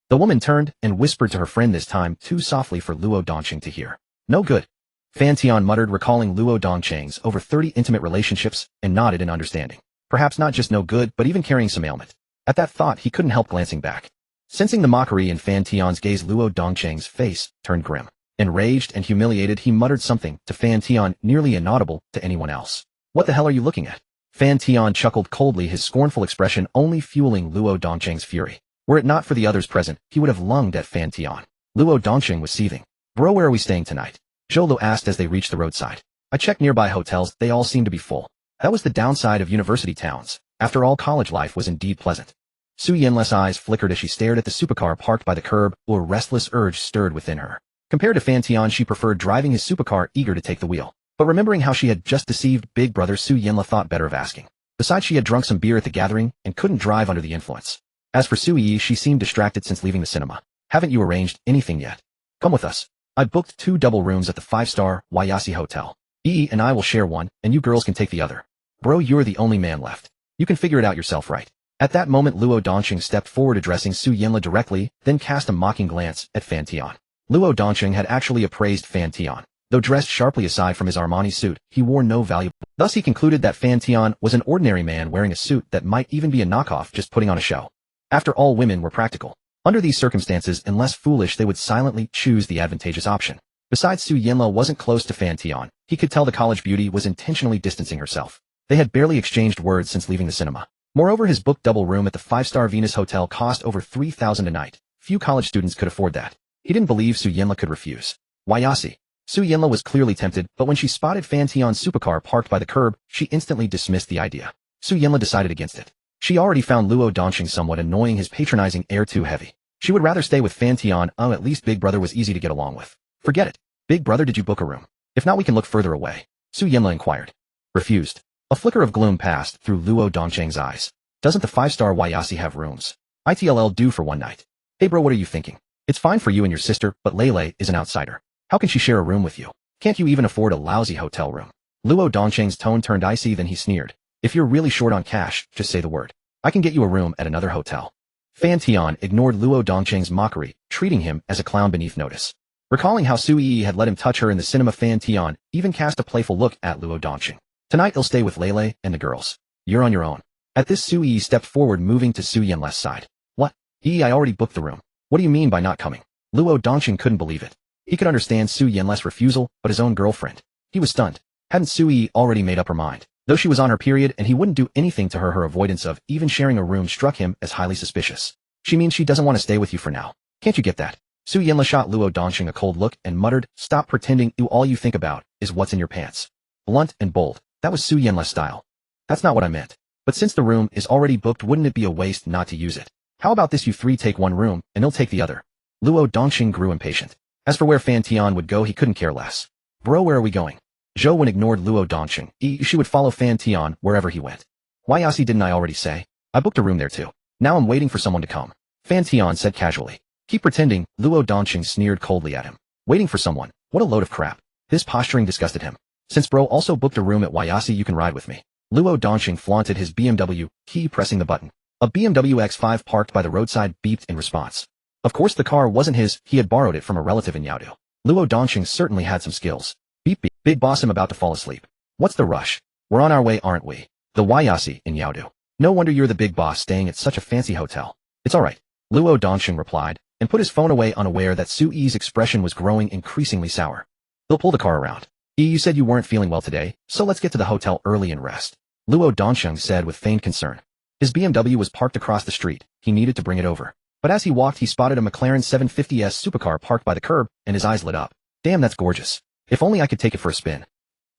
The woman turned and whispered to her friend, this time too softly for Luo Dongcheng to hear. No good. Fan Tian muttered, recalling Luo Dongcheng's over 30 intimate relationships, and nodded in understanding. Perhaps not just no good, but even carrying some ailment. At that thought he couldn't help glancing back. Sensing the mockery in Fan Tian's gaze, Luo Dongcheng's face turned grim. Enraged and humiliated, he muttered something to Fan Tian, nearly inaudible to anyone else. What the hell are you looking at? Fan Tian chuckled coldly, his scornful expression only fueling Luo Dongcheng's fury. Were it not for the others present, he would have lunged at Fan Tian. Luo Dongcheng was seething. Bro, where are we staying tonight? Zhou Lu asked as they reached the roadside. I checked nearby hotels, they all seemed to be full. That was the downside of university towns. After all, college life was indeed pleasant. Su Yanla's eyes flickered as she stared at the supercar parked by the curb, a restless urge stirred within her. Compared to Fan Tian, she preferred driving his supercar, eager to take the wheel. But remembering how she had just deceived big brother Su Yinla thought better of asking. Besides, she had drunk some beer at the gathering and couldn't drive under the influence. As for Su Yi, she seemed distracted since leaving the cinema. Haven't you arranged anything yet? Come with us. I booked 2 double rooms at the 5-star Wayasi Hotel. Yi and I will share one, and you girls can take the other. Bro, you're the only man left. You can figure it out yourself, right? At that moment, Luo Dongqing stepped forward, addressing Su Yinla directly, then cast a mocking glance at Fan Tian. Luo Dongqing had actually appraised Fan Tian. Though dressed sharply aside from his Armani suit, he wore no value. Thus he concluded that Fan Tian was an ordinary man wearing a suit that might even be a knockoff, just putting on a show. After all, women were practical. Under these circumstances, unless foolish, they would silently choose the advantageous option. Besides, Su Yinla wasn't close to Fan Tian. He could tell the college beauty was intentionally distancing herself. They had barely exchanged words since leaving the cinema. Moreover, his booked double room at the 5-star Venus Hotel cost over 3,000 a night. Few college students could afford that. He didn't believe Su Yinla could refuse. Wayasi. Su Yinla was clearly tempted, but when she spotted Fan Tian's supercar parked by the curb, she instantly dismissed the idea. Su Yinla decided against it. She already found Luo Dongqing somewhat annoying, his patronizing air too heavy. She would rather stay with Fan Tian. At least Big Brother was easy to get along with. Forget it. Big Brother, did you book a room? If not, we can look further away. Su Yinla inquired. Refused. A flicker of gloom passed through Luo Dongqing's eyes. Doesn't the 5-star Wayasi have rooms? ITLL due for one night. Hey bro, what are you thinking? It's fine for you and your sister, but Lele is an outsider. How can she share a room with you? Can't you even afford a lousy hotel room? Luo Dongqing's tone turned icy, then he sneered. If you're really short on cash, just say the word. I can get you a room at another hotel. Fan Tian ignored Luo Dongqing's mockery, treating him as a clown beneath notice. Recalling how Su Yi had let him touch her in the cinema, Fan Tian even cast a playful look at Luo Dongqing. Tonight he'll stay with Lele and the girls. You're on your own. At this, Su Yi stepped forward, moving to Su Yinla's side. What? Yi, I already booked the room. What do you mean by not coming? Luo Dongqing couldn't believe it. He could understand Su Yinla's refusal, but his own girlfriend. He was stunned. Hadn't Su Yi already made up her mind? Though she was on her period and he wouldn't do anything to her, her avoidance of even sharing a room struck him as highly suspicious. She means she doesn't want to stay with you for now. Can't you get that? Su Yinla shot Luo Dongqing a cold look and muttered, stop pretending. You all you think about is what's in your pants. Blunt and bold. That was Su Yinla's style. That's not what I meant. But since the room is already booked, wouldn't it be a waste not to use it? How about this, you 3 take one room, and he'll take the other. Luo Dongqing grew impatient. As for where Fan Tian would go, he couldn't care less. Bro, where are we going? Zhou Wen ignored Luo Dongqing. She would follow Fan Tian wherever he went. Wayasi, didn't I already say? I booked a room there too. Now I'm waiting for someone to come. Fan Tian said casually. Keep pretending. Luo Dongqing sneered coldly at him. Waiting for someone? What a load of crap. This posturing disgusted him. Since bro also booked a room at Wayasi, you can ride with me. Luo Dongqing flaunted his BMW, key pressing the button. A BMW X5 parked by the roadside beeped in response. Of course the car wasn't his, he had borrowed it from a relative in Yaodu. Luo Dongqing certainly had some skills. Beep beep. Big boss, I'm about to fall asleep. What's the rush? We're on our way, aren't we? The Wayasi in Yaodu. No wonder you're the big boss staying at such a fancy hotel. It's alright. Luo Dongqing replied, and put his phone away, unaware that Su Yi's expression was growing increasingly sour. They'll pull the car around. You said you weren't feeling well today, so let's get to the hotel early and rest. Luo Dongqing said with feigned concern. His BMW was parked across the street. He needed to bring it over. But as he walked, he spotted a McLaren 750S supercar parked by the curb, and his eyes lit up. Damn, that's gorgeous. If only I could take it for a spin.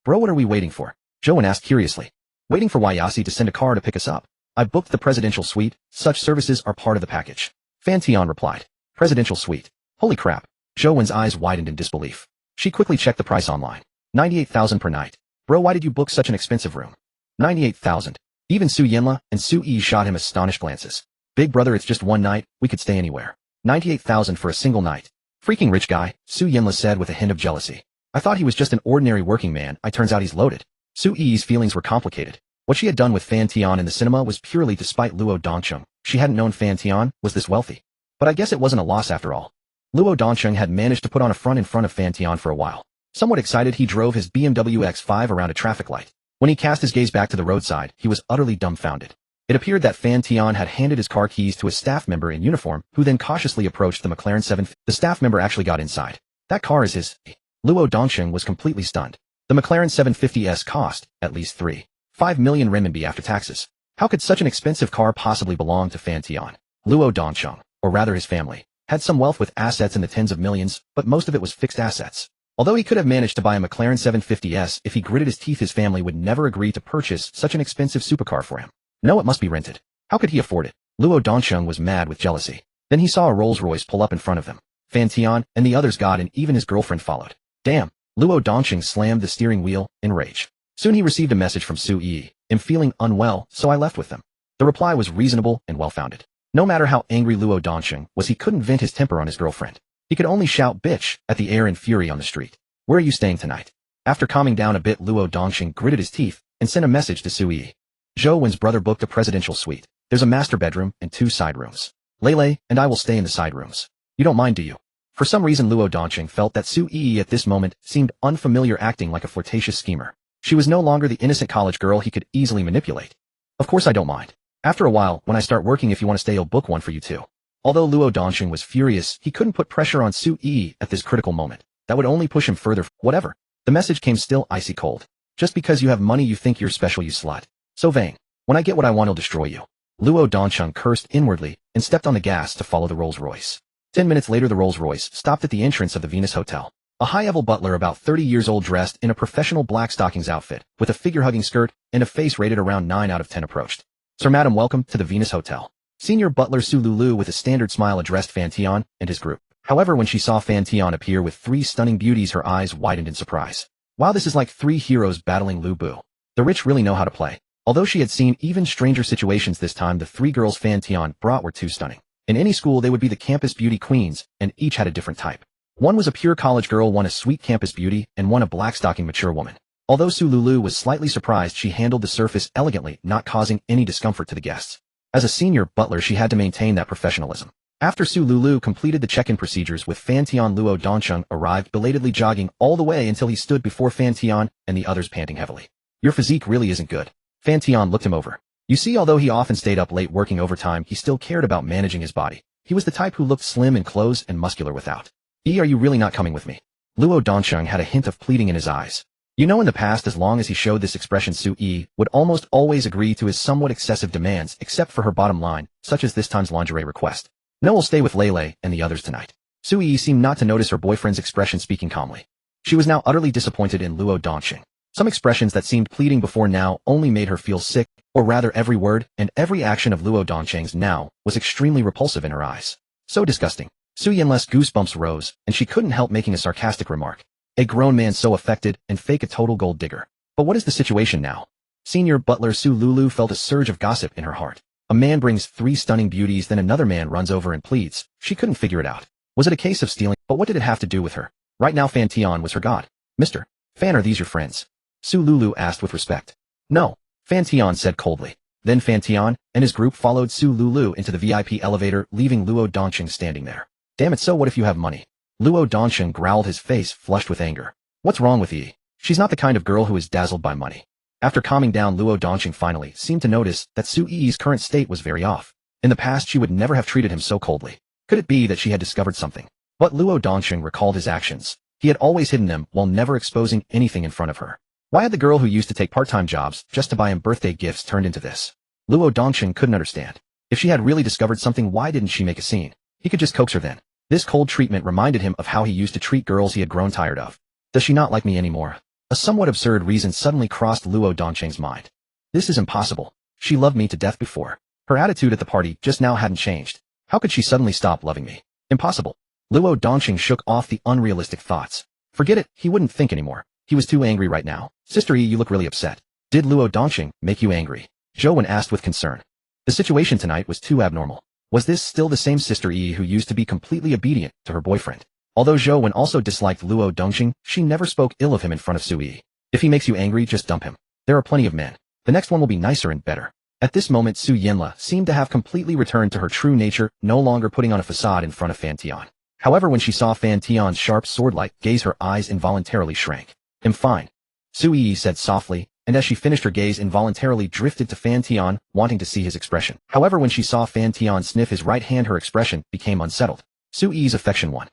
Bro, what are we waiting for? Zhou Wen asked curiously. Waiting for Wayasi to send a car to pick us up. I booked the presidential suite. Such services are part of the package. Fan Tian replied. Presidential suite. Holy crap. Zhou Wen's eyes widened in disbelief. She quickly checked the price online. 98,000 per night. Bro, why did you book such an expensive room? 98,000. Even Su Yinla and Su Yi shot him astonished glances. Big brother, it's just one night, we could stay anywhere. 98,000 for a single night. Freaking rich guy, Su Yinla said with a hint of jealousy. I thought he was just an ordinary working man, turns out he's loaded. Su Yi's feelings were complicated. What she had done with Fan Tian in the cinema was purely to spite Luo Dongqing. She hadn't known Fan Tian was this wealthy. But I guess it wasn't a loss after all. Luo Dongqing had managed to put on a front in front of Fan Tian for a while. Somewhat excited, he drove his BMW X5 around a traffic light. When he cast his gaze back to the roadside, he was utterly dumbfounded. It appeared that Fan Tian had handed his car keys to a staff member in uniform, who then cautiously approached the McLaren 750. The staff member actually got inside. That car is his. Luo Dongqing was completely stunned. The McLaren 750S cost, at least 3.5 million renminbi after taxes. How could such an expensive car possibly belong to Fan Tian? Luo Dongqing, or rather his family, had some wealth with assets in the tens of millions, but most of it was fixed assets. Although he could have managed to buy a McLaren 750S if he gritted his teeth, his family would never agree to purchase such an expensive supercar for him. No, it must be rented. How could he afford it? Luo Dongqing was mad with jealousy. Then he saw a Rolls-Royce pull up in front of them. Fan Tian, and the others got and even his girlfriend followed. Damn! Luo Dongqing slammed the steering wheel in rage. Soon he received a message from Su Yi. "I'm feeling unwell, so I left with them." The reply was reasonable and well-founded. No matter how angry Luo Dongqing was, he couldn't vent his temper on his girlfriend. He could only shout bitch at the air in fury on the street. "Where are you staying tonight?" After calming down a bit, Luo Dongqing gritted his teeth and sent a message to Su Yi. Zhou Wen's brother booked a presidential suite. There's a master bedroom and 2 side rooms. Lele and I will stay in the side rooms. You don't mind, do you? For some reason, Luo Dongqing felt that Su Yi at this moment seemed unfamiliar, acting like a flirtatious schemer. She was no longer the innocent college girl he could easily manipulate. "Of course I don't mind. After a while, when I start working, if you want to stay, I'll book one for you too." Although Luo Dongqing was furious, he couldn't put pressure on Su Yi at this critical moment. That would only push him further. Whatever. The message came still icy cold. "Just because you have money you think you're special, you slut. So vain. When I get what I want, I'll destroy you." Luo Dongqing cursed inwardly and stepped on the gas to follow the Rolls-Royce. 10 minutes later, the Rolls-Royce stopped at the entrance of the Venus Hotel. A high-level butler about 30 years old, dressed in a professional black stockings outfit, with a figure-hugging skirt and a face rated around 9 out of 10 approached. "Sir, madam, welcome to the Venus Hotel." Senior butler Su Lulu with a standard smile addressed Fan Tian and his group. However, when she saw Fan Tian appear with 3 stunning beauties, her eyes widened in surprise. Wow, this is like 3 heroes battling Lu Bu. The rich really know how to play. Although she had seen even stranger situations, this time the 3 girls Fan Tian brought were too stunning. In any school, they would be the campus beauty queens, and each had a different type. One was a pure college girl, one a sweet campus beauty, and one a black-stocking mature woman. Although Su Lulu was slightly surprised, she handled the surface elegantly, not causing any discomfort to the guests. As a senior butler, she had to maintain that professionalism. After Su Lulu completed the check-in procedures with Fan Tian, Luo Dongqing arrived, belatedly jogging all the way until he stood before Fan Tian and the others, panting heavily. "Your physique really isn't good." Fan Tian looked him over. You see, although he often stayed up late working overtime, he still cared about managing his body. He was the type who looked slim in clothes and muscular without. "Are you really not coming with me?" Luo Dongqing had a hint of pleading in his eyes. You know, in the past, as long as he showed this expression, Su Yi would almost always agree to his somewhat excessive demands, except for her bottom line, such as this time's lingerie request. "No, we'll stay with Lele and the others tonight." Su Yi seemed not to notice her boyfriend's expression, speaking calmly. She was now utterly disappointed in Luo Dongqing. Some expressions that seemed pleading before now only made her feel sick, or rather every word and every action of Luo Dongqing's now was extremely repulsive in her eyes. So disgusting. Su Yinle's goosebumps rose, and she couldn't help making a sarcastic remark. A grown man so affected and fake a total gold digger. But what is the situation now? Senior butler Su Lulu felt a surge of gossip in her heart. A man brings 3 stunning beauties, then another man runs over and pleads. She couldn't figure it out. Was it a case of stealing? But what did it have to do with her? Right now Fan Tian was her god. "Mr. Fan, are these your friends?" Su Lulu asked with respect. "No," Fan Tian said coldly. Then Fan Tian and his group followed Su Lulu into the VIP elevator, leaving Luo Dongqing standing there. "Damn it, so what if you have money?" Luo Dongqing growled, his face flushed with anger. "What's wrong with Yi? She's not the kind of girl who is dazzled by money." After calming down, Luo Dongqing finally seemed to notice that Su Yi's current state was very off. In the past, she would never have treated him so coldly. Could it be that she had discovered something? But Luo Dongqing recalled his actions. He had always hidden them while never exposing anything in front of her. Why had the girl who used to take part-time jobs just to buy him birthday gifts turned into this? Luo Dongqing couldn't understand. If she had really discovered something, why didn't she make a scene? He could just coax her then. This cold treatment reminded him of how he used to treat girls he had grown tired of. Does she not like me anymore? A somewhat absurd reason suddenly crossed Luo Dongqing's mind. This is impossible. She loved me to death before. Her attitude at the party just now hadn't changed. How could she suddenly stop loving me? Impossible. Luo Dongqing shook off the unrealistic thoughts. Forget it, he wouldn't think anymore. He was too angry right now. "Sister Yi, you look really upset. Did Luo Dongqing make you angry?" Zhou Wen asked with concern. The situation tonight was too abnormal. Was this still the same Sister Yi who used to be completely obedient to her boyfriend? Although Zhou Wen also disliked Luo Dongqing, she never spoke ill of him in front of Su Yi. "If he makes you angry, just dump him. There are plenty of men. The next one will be nicer and better." At this moment, Su Yinle seemed to have completely returned to her true nature, no longer putting on a facade in front of Fan Tian. However, when she saw Fan Tian's sharp sword-like gaze, her eyes involuntarily shrank. "I'm fine," Su Yi said softly, and as she finished, her gaze involuntarily drifted to Fan Tian, wanting to see his expression. However, when she saw Fan Tian sniff his right hand, her expression became unsettled. Su Yi's affection won.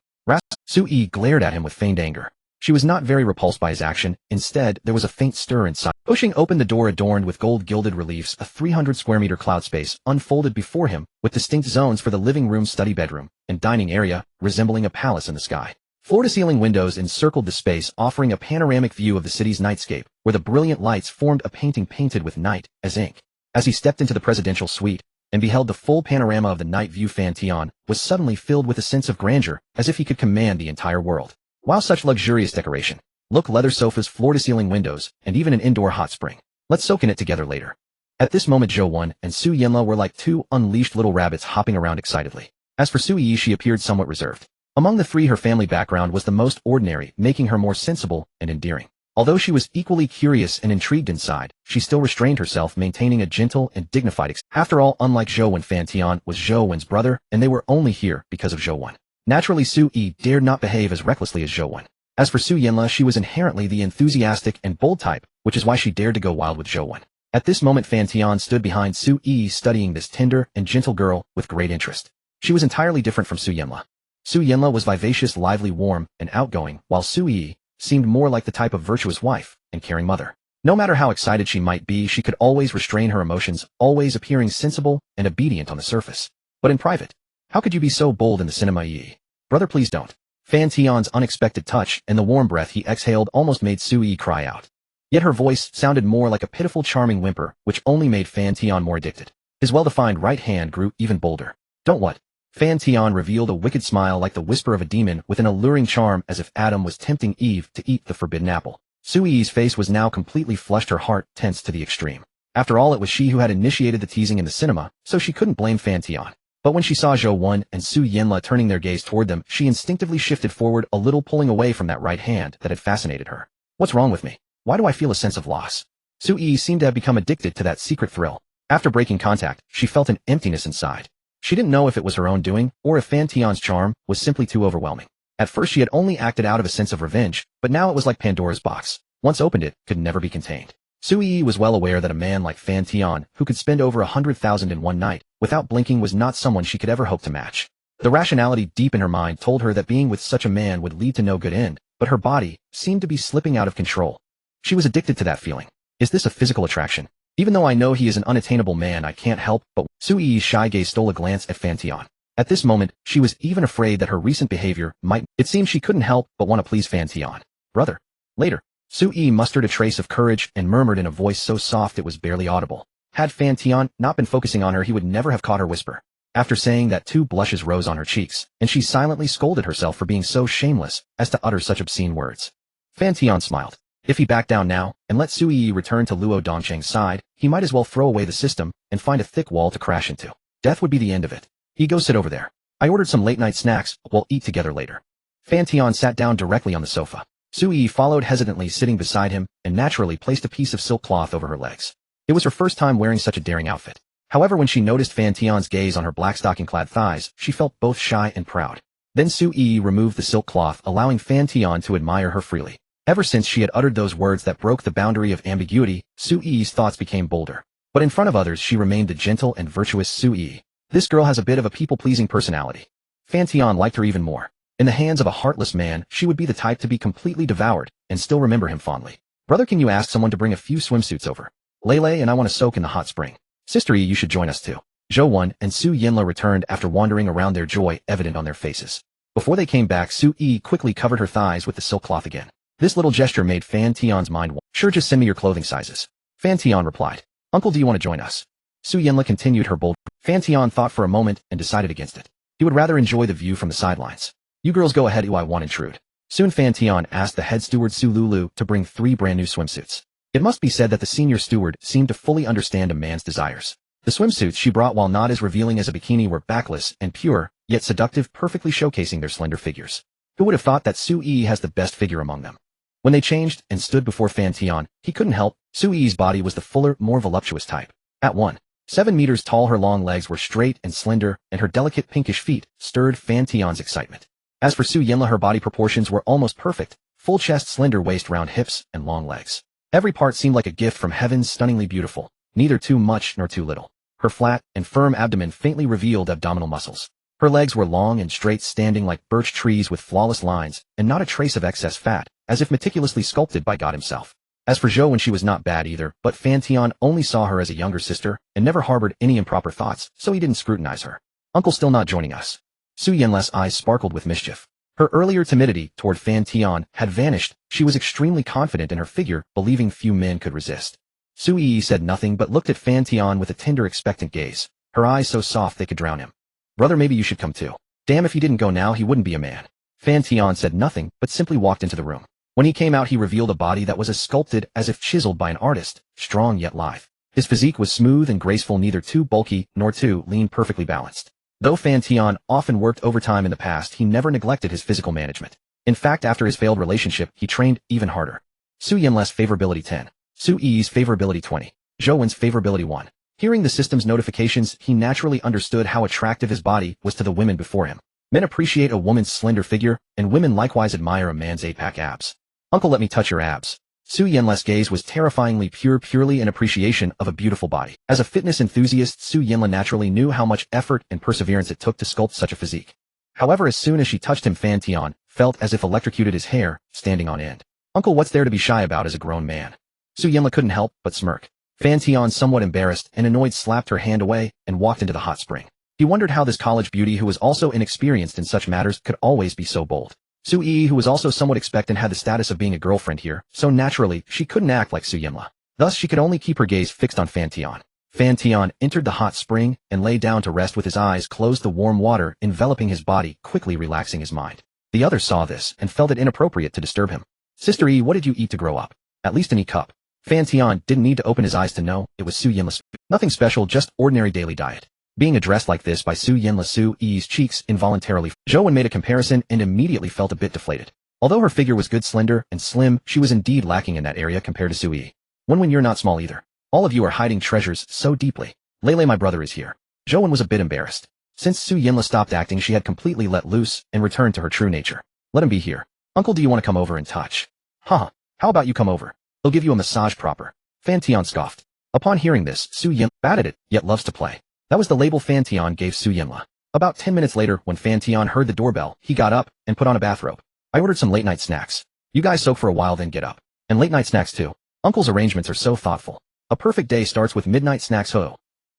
Su Yi glared at him with feigned anger. She was not very repulsed by his action. Instead, there was a faint stir inside. Pushing open the door adorned with gold-gilded reliefs, a 300-square-meter cloud space unfolded before him, with distinct zones for the living room, study bedroom, and dining area, resembling a palace in the sky. Floor-to-ceiling windows encircled the space, offering a panoramic view of the city's nightscape, where the brilliant lights formed a painting painted with night as ink. As he stepped into the presidential suite, and beheld the full panorama of the night view. Fan Tian was suddenly filled with a sense of grandeur, as if he could command the entire world. Wow, such luxurious decoration. Look, leather sofas, floor-to-ceiling windows, and even an indoor hot spring. Let's soak in it together later. At this moment, Zhou Wen and Su Yanla were like two unleashed little rabbits hopping around excitedly. As for Su Yi, she appeared somewhat reserved. Among the three, her family background was the most ordinary, making her more sensible and endearing. Although she was equally curious and intrigued inside, she still restrained herself, maintaining a gentle and dignified After all, unlike Zhou Wen, Fan Tian was Zhou Wen's brother, and they were only here because of Zhou Wen. Naturally, Su Yi dared not behave as recklessly as Zhou Wen. As for Su Yanla, she was inherently the enthusiastic and bold type, which is why she dared to go wild with Zhou Wen. At this moment, Fan Tian stood behind Su Yi, studying this tender and gentle girl with great interest. She was entirely different from Su Yanla. Su Yanla was vivacious, lively, warm, and outgoing, while Su Yi seemed more like the type of virtuous wife and caring mother. No matter how excited she might be, she could always restrain her emotions, always appearing sensible and obedient on the surface. But in private, how could you be so bold in the cinema, Yi? Brother, please don't. Fan Tian's unexpected touch and the warm breath he exhaled almost made Su Yi cry out. Yet her voice sounded more like a pitiful, charming whimper, which only made Fan Tian more addicted. His well-defined right hand grew even bolder. Don't what? Fan Tian revealed a wicked smile like the whisper of a demon with an alluring charm, as if Adam was tempting Eve to eat the forbidden apple. Su Yi's face was now completely flushed, her heart tense to the extreme. After all, it was she who had initiated the teasing in the cinema, so she couldn't blame Fan Tian. But when she saw Zhou Wen and Su Yanla turning their gaze toward them, she instinctively shifted forward a little, pulling away from that right hand that had fascinated her. What's wrong with me? Why do I feel a sense of loss? Su Yi seemed to have become addicted to that secret thrill. After breaking contact, she felt an emptiness inside. She didn't know if it was her own doing, or if Fan Tian's charm was simply too overwhelming. At first she had only acted out of a sense of revenge, but now it was like Pandora's box. Once opened, it could never be contained. Su Yi was well aware that a man like Fan Tian, who could spend over 100,000 in one night, without blinking, was not someone she could ever hope to match. The rationality deep in her mind told her that being with such a man would lead to no good end, but her body seemed to be slipping out of control. She was addicted to that feeling. Is this a physical attraction? Even though I know he is an unattainable man, I can't help but... Su Yi's shy gaze stole a glance at Fan Tian. At this moment, she was even afraid that her recent behavior might... It seemed she couldn't help but want to please Fan Tian. Brother. Later. Su Yi mustered a trace of courage and murmured in a voice so soft it was barely audible. Had Fan Tian not been focusing on her, he would never have caught her whisper. After saying that, two blushes rose on her cheeks, and she silently scolded herself for being so shameless as to utter such obscene words. Fan Tian smiled. If he backed down now, and let Su Yi return to Luo Dongcheng's side, he might as well throw away the system and find a thick wall to crash into. Death would be the end of it. He go sit over there. I ordered some late-night snacks, we'll eat together later. Fan Tian sat down directly on the sofa. Su Yi followed hesitantly, sitting beside him, and naturally placed a piece of silk cloth over her legs. It was her first time wearing such a daring outfit. However, when she noticed Fan Tian's gaze on her black stocking-clad thighs, she felt both shy and proud. Then Su Yi removed the silk cloth, allowing Fan Tian to admire her freely. Ever since she had uttered those words that broke the boundary of ambiguity, Su Yi's thoughts became bolder. But in front of others she remained the gentle and virtuous Su Yi. This girl has a bit of a people-pleasing personality. Fan Tian liked her even more. In the hands of a heartless man, she would be the type to be completely devoured, and still remember him fondly. Brother, can you ask someone to bring a few swimsuits over? Lele and I want to soak in the hot spring. Sister Yi, you should join us too. Zhou Wen and Su Yanla returned after wandering around, their joy evident on their faces. Before they came back, Su Yi quickly covered her thighs with the silk cloth again. This little gesture made Fan Tian's mind wander. Sure, just send me your clothing sizes. Fan Tian replied. Uncle, do you want to join us? Su Yanla continued her bold. Fan Tian thought for a moment and decided against it. He would rather enjoy the view from the sidelines. You girls go ahead, I won't intrude. Soon Fan Tian asked the head steward Su Lulu to bring 3 brand new swimsuits. It must be said that the senior steward seemed to fully understand a man's desires. The swimsuits she brought, while not as revealing as a bikini, were backless and pure, yet seductive, perfectly showcasing their slender figures. Who would have thought that Su Yi has the best figure among them? When they changed and stood before Fan Tian, he couldn't help. Su Yi's body was the fuller, more voluptuous type. At 1.7 meters tall, her long legs were straight and slender, and her delicate pinkish feet stirred Fan Tian's excitement. As for Su Yanla, her body proportions were almost perfect, full chest, slender waist, round hips, and long legs. Every part seemed like a gift from heaven, stunningly beautiful, neither too much nor too little. Her flat and firm abdomen faintly revealed abdominal muscles. Her legs were long and straight, standing like birch trees with flawless lines, and not a trace of excess fat, as if meticulously sculpted by God himself. As for Zhou Wen, she was not bad either, but Fan Tian only saw her as a younger sister, and never harbored any improper thoughts, so he didn't scrutinize her. Uncle still not joining us? Su Yanla's eyes sparkled with mischief. Her earlier timidity toward Fan Tian had vanished. She was extremely confident in her figure, believing few men could resist. Su Yi said nothing but looked at Fan Tian with a tender, expectant gaze. her eyes so soft they could drown him. Brother, maybe you should come too. Damn, if he didn't go now, he wouldn't be a man. Fan Tian said nothing, but simply walked into the room. When he came out, he revealed a body that was as sculpted as if chiseled by an artist, strong yet lithe. His physique was smooth and graceful, neither too bulky nor too lean, perfectly balanced. Though Fan Tian often worked overtime in the past, he never neglected his physical management. In fact, after his failed relationship, he trained even harder. Su Yinla's favorability 10. Su Yi's favorability 20. Zhou Wen's favorability 1. Hearing the system's notifications, he naturally understood how attractive his body was to the women before him. Men appreciate a woman's slender figure, and women likewise admire a man's 8-pack abs. Uncle, let me touch your abs. Su Yinla's gaze was terrifyingly pure, purely an appreciation of a beautiful body. As a fitness enthusiast, Su Yinla naturally knew how much effort and perseverance it took to sculpt such a physique. However, as soon as she touched him, Fan Tian felt as if electrocuted, his hair standing on end. Uncle, what's there to be shy about as a grown man? Su Yinla couldn't help but smirk. Fan Tian, somewhat embarrassed and annoyed, slapped her hand away and walked into the hot spring. He wondered how this college beauty, who was also inexperienced in such matters, could always be so bold. Su Yi, who was also somewhat expectant, had the status of being a girlfriend here, so naturally, she couldn't act like Su Yinla. Thus, she could only keep her gaze fixed on Fan Tian. Fan Tian entered the hot spring and lay down to rest with his eyes closed, the warm water enveloping his body, quickly relaxing his mind. The others saw this and felt it inappropriate to disturb him. Sister Yi, what did you eat to grow up? At least an E-cup. Fan Tian didn't need to open his eyes to know it was Su Yinla's. Nothing special, just ordinary daily diet. Being addressed like this by Su Yinla, Su Yi's cheeks involuntarily. Zhou Wen made a comparison and immediately felt a bit deflated. Although her figure was good, slender, and slim, she was indeed lacking in that area compared to Su Yi. When you're not small either. All of you are hiding treasures so deeply. Lele, my brother, is here. Zhou Wen was a bit embarrassed. Since Su Yinla stopped acting, she had completely let loose and returned to her true nature. Let him be here. Uncle, do you want to come over and touch? Haha, how about you come over? He'll give you a massage proper. Fan Tian scoffed. Upon hearing this, Su Yinla, bad at it, yet loves to play. That was the label Fan Tian gave Su Yinla. About 10 minutes later, when Fan Tian heard the doorbell, he got up and put on a bathrobe. I ordered some late-night snacks. You guys soak for a while, then get up. And late-night snacks too. Uncle's arrangements are so thoughtful. A perfect day starts with midnight snacks. Ho!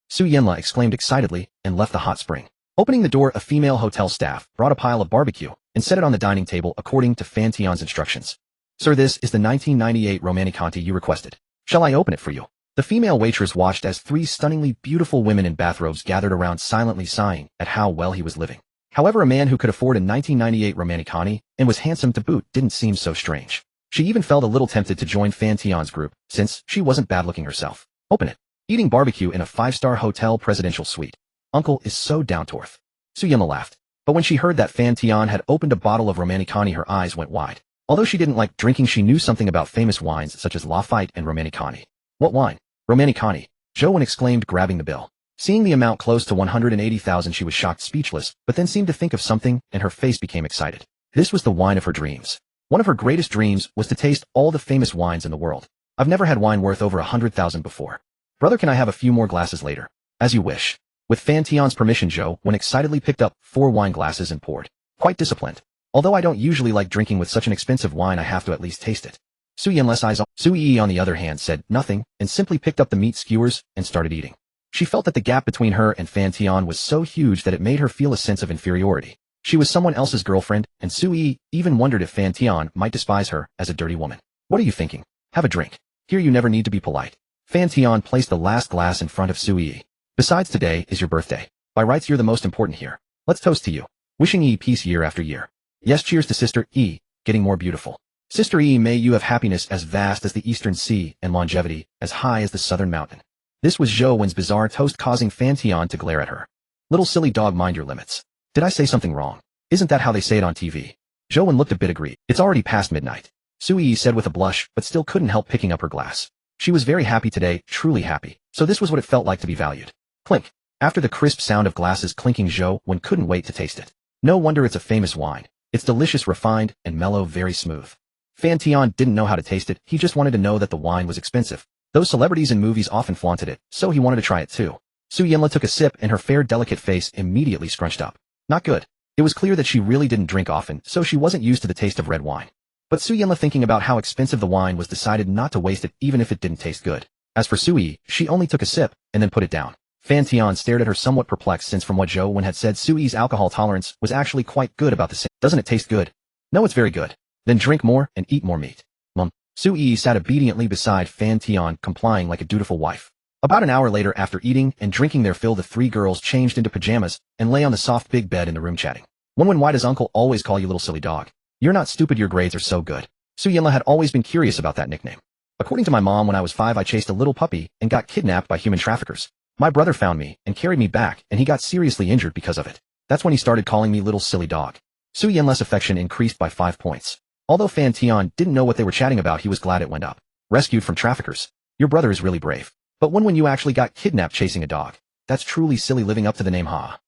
Su Yinla exclaimed excitedly and left the hot spring. Opening the door, a female hotel staff brought a pile of barbecue and set it on the dining table according to Fan Tian's instructions. Sir, this is the 1998 Romanicanti you requested. Shall I open it for you? The female waitress watched as 3 stunningly beautiful women in bathrobes gathered around, silently sighing at how well he was living. However, a man who could afford a 1998 Romanicani and was handsome to boot didn't seem so strange. She even felt a little tempted to join Fan Tian's group, since she wasn't bad-looking herself. Open it. Eating barbecue in a 5-star hotel presidential suite. Uncle is so down-to-earth. Su Yinla laughed. But when she heard that Fan Tian had opened a bottle of Romanicani, her eyes went wide. Although she didn't like drinking, she knew something about famous wines such as Lafite and Romanicani. What wine? Romanicani. Zhou Wen exclaimed, grabbing the bill. Seeing the amount close to 180,000, she was shocked, speechless, but then seemed to think of something, and her face became excited. This was the wine of her dreams. One of her greatest dreams was to taste all the famous wines in the world. I've never had wine worth over 100,000 before. Brother, can I have a few more glasses later? As you wish. With Fan Tian's permission, Zhou Wen excitedly picked up 4 wine glasses and poured. Quite disciplined. Although I don't usually like drinking with such an expensive wine, I have to at least taste it. Su Yinla's eyes on. Su Yi, on the other hand, said nothing and simply picked up the meat skewers and started eating. She felt that the gap between her and Fan Tian was so huge that it made her feel a sense of inferiority. She was someone else's girlfriend, and Su Yi even wondered if Fan Tian might despise her as a dirty woman. What are you thinking? Have a drink. Here you never need to be polite. Fan Tian placed the last glass in front of Su Yi. Besides, today is your birthday. By rights, you're the most important here. Let's toast to you. Wishing Yi peace year after year. Yes, cheers to Sister Yi, getting more beautiful. Sister Yi, may you have happiness as vast as the eastern sea and longevity as high as the southern mountain. This was Zhou Wen's bizarre toast, causing Fan Tian to glare at her. Little silly dog, mind your limits. Did I say something wrong? Isn't that how they say it on TV? Zhou Wen looked a bit aggrieved. It's already past midnight. Su Yi said with a blush, but still couldn't help picking up her glass. She was very happy today, truly happy. So this was what it felt like to be valued. Clink. After the crisp sound of glasses clinking, Zhou Wen couldn't wait to taste it. No wonder it's a famous wine. It's delicious, refined, and mellow, very smooth. Fan Tian didn't know how to taste it, he just wanted to know that the wine was expensive. Those celebrities in movies often flaunted it, so he wanted to try it too. Su Yinla took a sip and her fair, delicate face immediately scrunched up. Not good. It was clear that she really didn't drink often, so she wasn't used to the taste of red wine. But Su Yinla, thinking about how expensive the wine was, decided not to waste it even if it didn't taste good. As for Su Yi, she only took a sip and then put it down. Fan Tian stared at her, somewhat perplexed, since from what Zhou Wen had said, Su Yi's alcohol tolerance was actually quite good, about the same. Doesn't it taste good? No, it's very good. Then drink more and eat more meat. Mum. Su Yi sat obediently beside Fan Tian, complying like a dutiful wife. About an hour later, after eating and drinking their fill, the three girls changed into pajamas and lay on the soft big bed in the room chatting. Why does Uncle always call you little silly dog? You're not stupid, your grades are so good. Su Yinla had always been curious about that nickname. According to my mom, when I was 5, I chased a little puppy and got kidnapped by human traffickers. My brother found me and carried me back, and he got seriously injured because of it. That's when he started calling me little silly dog. Su Yinla's affection increased by 5 points. Although Fan Tian didn't know what they were chatting about, he was glad it went up. Rescued from traffickers. Your brother is really brave. But when you actually got kidnapped chasing a dog, that's truly silly, living up to the name, ha.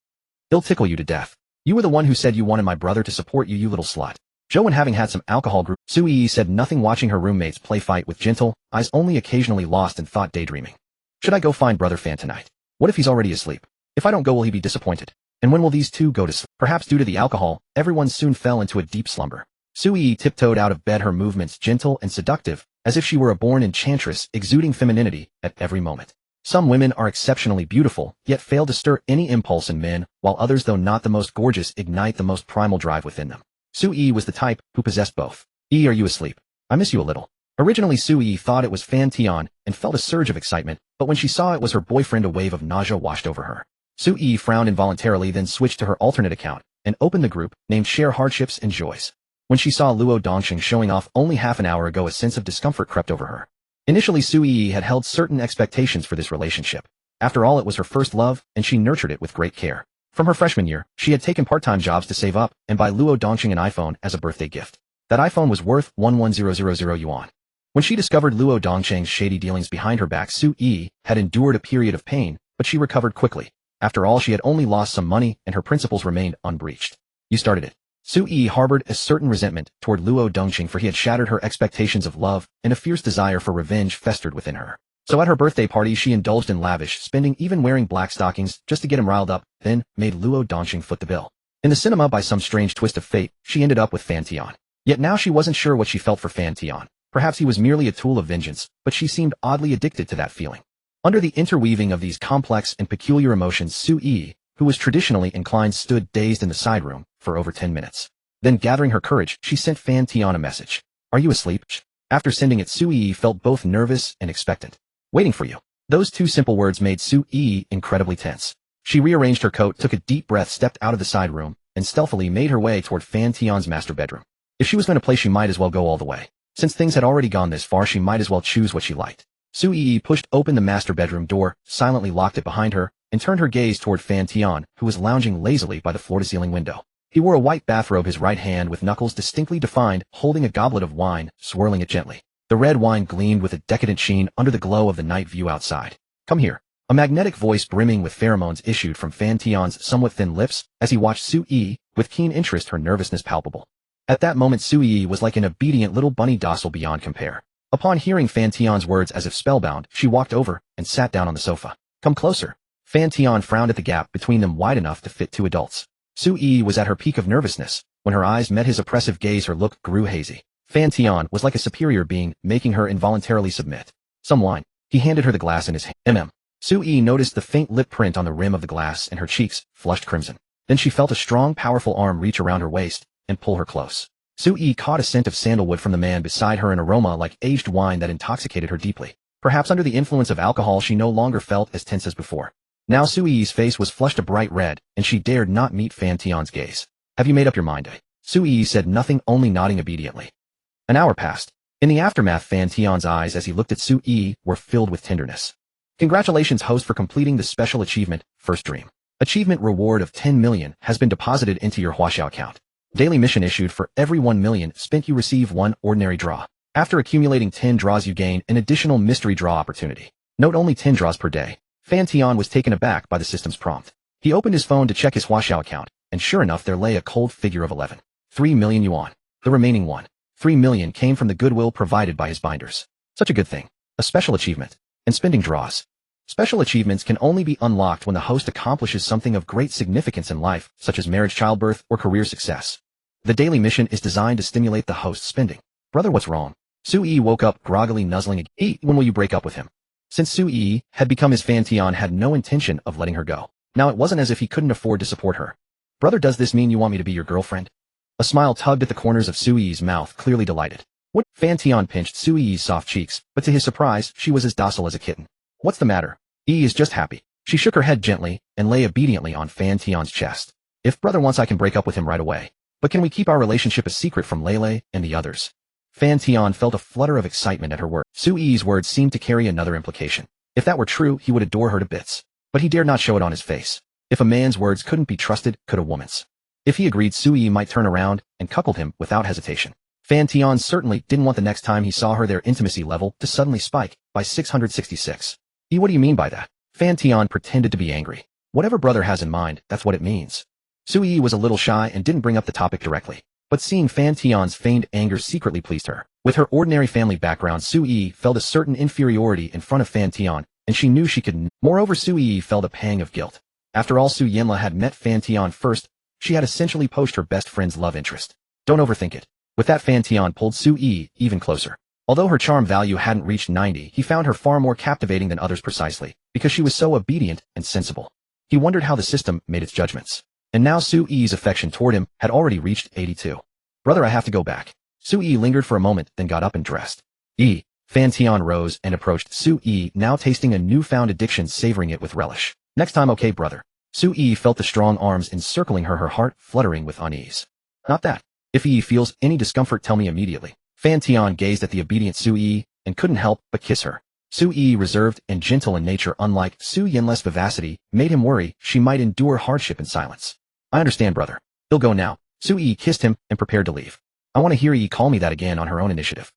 He'll tickle you to death. You were the one who said you wanted my brother to support you, you little slut. Joe, and having had some alcohol group, Su Yi said nothing, watching her roommates play fight with gentle eyes, only occasionally lost in thought, daydreaming. Should I go find brother Fan tonight? What if he's already asleep? If I don't go, will he be disappointed? And when will these two go to sleep? Perhaps due to the alcohol, everyone soon fell into a deep slumber. Su Yi tiptoed out of bed, her movements gentle and seductive, as if she were a born enchantress, exuding femininity at every moment. Some women are exceptionally beautiful, yet fail to stir any impulse in men, while others, though not the most gorgeous, ignite the most primal drive within them. Su Yi was the type who possessed both. Are you asleep? I miss you a little. Originally, Su Yi thought it was Fan Tian and felt a surge of excitement, but when she saw it was her boyfriend, a wave of nausea washed over her. Su Yi frowned involuntarily, then switched to her alternate account and opened the group named Share Hardships and Joys. When she saw Luo Dongxing showing off only half an hour ago, a sense of discomfort crept over her. Initially, Su Yi had held certain expectations for this relationship. After all, it was her first love, and she nurtured it with great care. From her freshman year, she had taken part-time jobs to save up and buy Luo Dongxing an iPhone as a birthday gift. That iPhone was worth 11,000 yuan. When she discovered Luo Dongxing's shady dealings behind her back, Su Yi had endured a period of pain, but she recovered quickly. After all, she had only lost some money, and her principles remained unbreached. You started it. Su Yi harbored a certain resentment toward Luo Dongxing, for he had shattered her expectations of love, and a fierce desire for revenge festered within her. So at her birthday party, she indulged in lavish spending, even wearing black stockings just to get him riled up, then made Luo Dongxing foot the bill. In the cinema, by some strange twist of fate, she ended up with Fan Tian. Yet now she wasn't sure what she felt for Fan Tian. Perhaps he was merely a tool of vengeance, but she seemed oddly addicted to that feeling. Under the interweaving of these complex and peculiar emotions, Su Yi, who was traditionally inclined, stood dazed in the side room for over 10 minutes. Then, gathering her courage, she sent Fan Tian a message. Are you asleep? After sending it, Su Yi felt both nervous and expectant. Waiting for you. Those two simple words made Su Yi incredibly tense. She rearranged her coat, took a deep breath, stepped out of the side room, and stealthily made her way toward Fan Tian's master bedroom. If she was going to play, she might as well go all the way. Since things had already gone this far, she might as well choose what she liked. Su Yi pushed open the master bedroom door, silently locked it behind her, and turned her gaze toward Fan Tian, who was lounging lazily by the floor-to-ceiling window. He wore a white bathrobe, his right hand with knuckles distinctly defined, holding a goblet of wine, swirling it gently. The red wine gleamed with a decadent sheen under the glow of the night view outside. Come here. A magnetic voice brimming with pheromones issued from Fan Tian's somewhat thin lips as he watched Su Yi with keen interest, her nervousness palpable. At that moment, Su Yi was like an obedient little bunny, docile beyond compare. Upon hearing Fan Tian's words, as if spellbound, she walked over and sat down on the sofa. Come closer. Fan Tian frowned at the gap between them, wide enough to fit two adults. Su Yi was at her peak of nervousness. When her eyes met his oppressive gaze, her look grew hazy. Fan Tian was like a superior being, making her involuntarily submit. Some wine. He handed her the glass in his hand. Su Yi noticed the faint lip print on the rim of the glass, and her cheeks flushed crimson. Then she felt a strong, powerful arm reach around her waist and pull her close. Su Yi caught a scent of sandalwood from the man beside her, an aroma like aged wine that intoxicated her deeply. Perhaps under the influence of alcohol, she no longer felt as tense as before. Now Su Yi's face was flushed a bright red, and she dared not meet Fan Tian's gaze. Have you made up your mind? Su Yi said nothing, only nodding obediently. An hour passed. In the aftermath, Fan Tian's eyes as he looked at Su Yi were filled with tenderness. Congratulations, host, for completing the special achievement, First Dream. Achievement reward of 10 million has been deposited into your Huaxiao account. Daily mission issued: for every 1 million spent, you receive 1 ordinary draw. After accumulating 10 draws, you gain an additional mystery draw opportunity. Note: only 10 draws per day. Fan Tian was taken aback by the system's prompt. He opened his phone to check his Huaxiao account, and sure enough, there lay a cold figure of 11.3 million yuan. The remaining 1.3 million came from the goodwill provided by his binders. Such a good thing. A special achievement. And spending draws. Special achievements can only be unlocked when the host accomplishes something of great significance in life, such as marriage, childbirth, or career success. The daily mission is designed to stimulate the host's spending. Brother, what's wrong? Su Yi woke up groggily, nuzzling again. When will you break up with him? Since Su Yi had become his Fan Tian had no intention of letting her go. Now it wasn't as if he couldn't afford to support her. Brother, does this mean you want me to be your girlfriend? A smile tugged at the corners of Su Yi's mouth, clearly delighted. What? Fan Tian pinched Su Yi's soft cheeks, but to his surprise, she was as docile as a kitten. What's the matter? E is just happy. She shook her head gently and lay obediently on Fan Tian's chest. If brother wants I can break up with him right away. But can we keep our relationship a secret from Lele and the others? Fan Tian felt a flutter of excitement at her words. Su Yi's words seemed to carry another implication. If that were true, he would adore her to bits. But he dared not show it on his face. If a man's words couldn't be trusted, could a woman's? If he agreed, Su Yi might turn around and cuckold him without hesitation. Fan Tian certainly didn't want the next time he saw her their intimacy level to suddenly spike by 666. What do you mean by that? Fan Tian pretended to be angry. Whatever brother has in mind, that's what it means. Su Yi was a little shy and didn't bring up the topic directly. But seeing Fan Tian's feigned anger secretly pleased her. With her ordinary family background, Su Yi felt a certain inferiority in front of Fan Tian, and she knew she could. Moreover, Su Yi felt a pang of guilt. After all, Su Yanla had met Fan Tian first. She had essentially poached her best friend's love interest. Don't overthink it. With that, Fan Tian pulled Su Yi even closer. Although her charm value hadn't reached 90, he found her far more captivating than others precisely because she was so obedient and sensible. He wondered how the system made its judgments. And now Su Yi's affection toward him had already reached 82. Brother, I have to go back. Su Yi lingered for a moment, then got up and dressed. Fan Tian rose and approached Su Yi, now tasting a newfound addiction, savoring it with relish. Next time, okay, brother. Su Yi felt the strong arms encircling her, her heart fluttering with unease. Not that. If Yi feels any discomfort, tell me immediately. Fan Tian gazed at the obedient Su Yi and couldn't help but kiss her. Su Yi, reserved and gentle in nature, unlike Su Yanla's vivacity, made him worry she might endure hardship in silence. I understand, brother. He'll go now. Su Yi kissed him and prepared to leave. I want to hear Yi call me that again on her own initiative.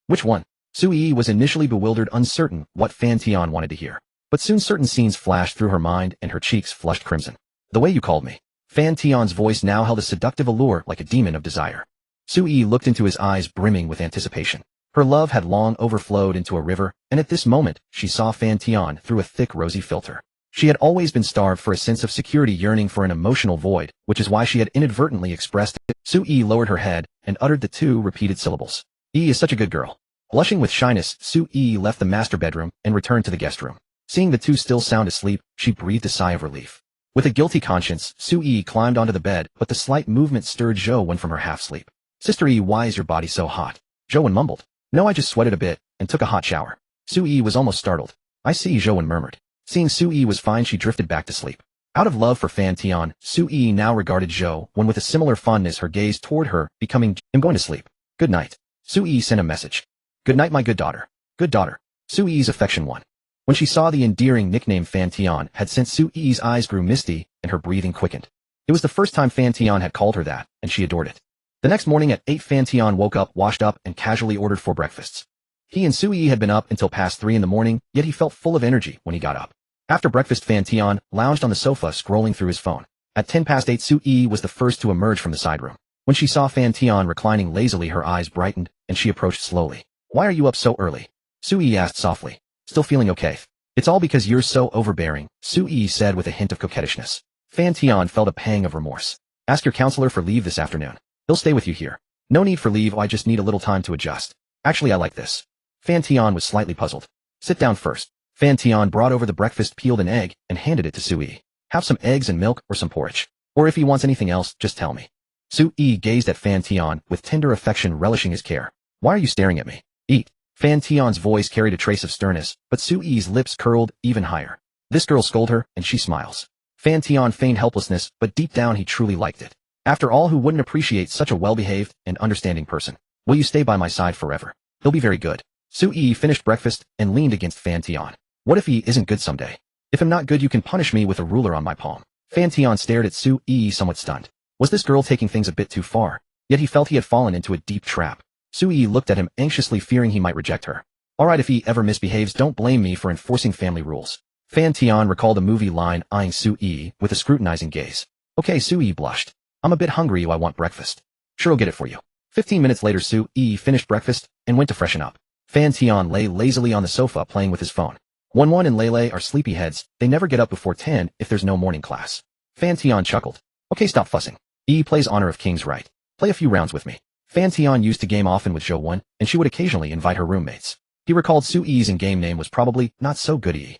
Which one? Su Yi was initially bewildered, uncertain what Fan Tian wanted to hear. But soon certain scenes flashed through her mind and her cheeks flushed crimson. The way you called me. Fan Tian's voice now held a seductive allure like a demon of desire. Su Yi looked into his eyes, brimming with anticipation. Her love had long overflowed into a river, and at this moment, she saw Fan Tian through a thick rosy filter. She had always been starved for a sense of security, yearning for an emotional void, which is why she had inadvertently expressed it. Su Yi lowered her head and uttered the two repeated syllables. Yi is such a good girl. Blushing with shyness, Su Yi left the master bedroom and returned to the guest room. Seeing the two still sound asleep, she breathed a sigh of relief. With a guilty conscience, Su Yi climbed onto the bed, but the slight movement stirred Zhou Wen from her half-sleep. Sister Yi, why is your body so hot? Zhou Wen mumbled. No, I just sweated a bit and took a hot shower. Su Yi was almost startled. I see, Zhou Wen murmured. Seeing Su Yi was fine, she drifted back to sleep. Out of love for Fan Tian, Su Yi now regarded Zhou Wen with a similar fondness, her gaze toward her becoming, I'm going to sleep. Good night. Su Yi sent a message. Good night, my good daughter. Good daughter. Su Yi's affection won. When she saw the endearing nickname Fan Tian had sent, Su Yi's eyes grew misty and her breathing quickened. It was the first time Fan Tian had called her that, and she adored it. The next morning at 8, Fan Tian woke up, washed up, and casually ordered 4 breakfasts. He and Su Yi had been up until past 3 in the morning, yet he felt full of energy when he got up. After breakfast, Fan Tian lounged on the sofa, scrolling through his phone. At 10 past 8, Su Yi was the first to emerge from the side room. When she saw Fan Tian reclining lazily, her eyes brightened, and she approached slowly. Why are you up so early? Su Yi asked softly. Still feeling okay? It's all because you're so overbearing, Su Yi said with a hint of coquettishness. Fan Tian felt a pang of remorse. Ask your counselor for leave this afternoon. He'll stay with you here. No need for leave, I just need a little time to adjust. Actually, I like this. Fan Tian was slightly puzzled. Sit down first. Fan Tian brought over the breakfast, peeled an egg, and handed it to Su Yi. Have some eggs and milk or some porridge. Or if he wants anything else, just tell me. Su Yi gazed at Fan Tian with tender affection, relishing his care. Why are you staring at me? Eat. Fan Tian's voice carried a trace of sternness, but Su Yi's lips curled even higher. This girl scold her, and she smiles. Fan Tian feigned helplessness, but deep down he truly liked it. After all, who wouldn't appreciate such a well-behaved and understanding person? Will you stay by my side forever? He'll be very good. Su Yi finished breakfast and leaned against Fan Tian. What if he isn't good someday? If I'm not good, you can punish me with a ruler on my palm. Fan Tian stared at Su Yi, somewhat stunned. Was this girl taking things a bit too far? Yet he felt he had fallen into a deep trap. Su Yi looked at him anxiously, fearing he might reject her. Alright, if he ever misbehaves, don't blame me for enforcing family rules. Fan Tian recalled a movie line, eyeing Su Yi with a scrutinizing gaze. Okay, Su Yi blushed. I'm a bit hungry, I want breakfast. Sure, I'll get it for you. 15 minutes later, Su Yi finished breakfast and went to freshen up. Fan Tian lay lazily on the sofa playing with his phone. Wan and Lele are sleepyheads, they never get up before 10 if there's no morning class. Fan Tian chuckled. Okay, stop fussing. Yi plays Honor of Kings right. Play a few rounds with me. Fan Tian used to game often with Zhou Wen, and she would occasionally invite her roommates. He recalled Su Yi's in-game name was probably not so good.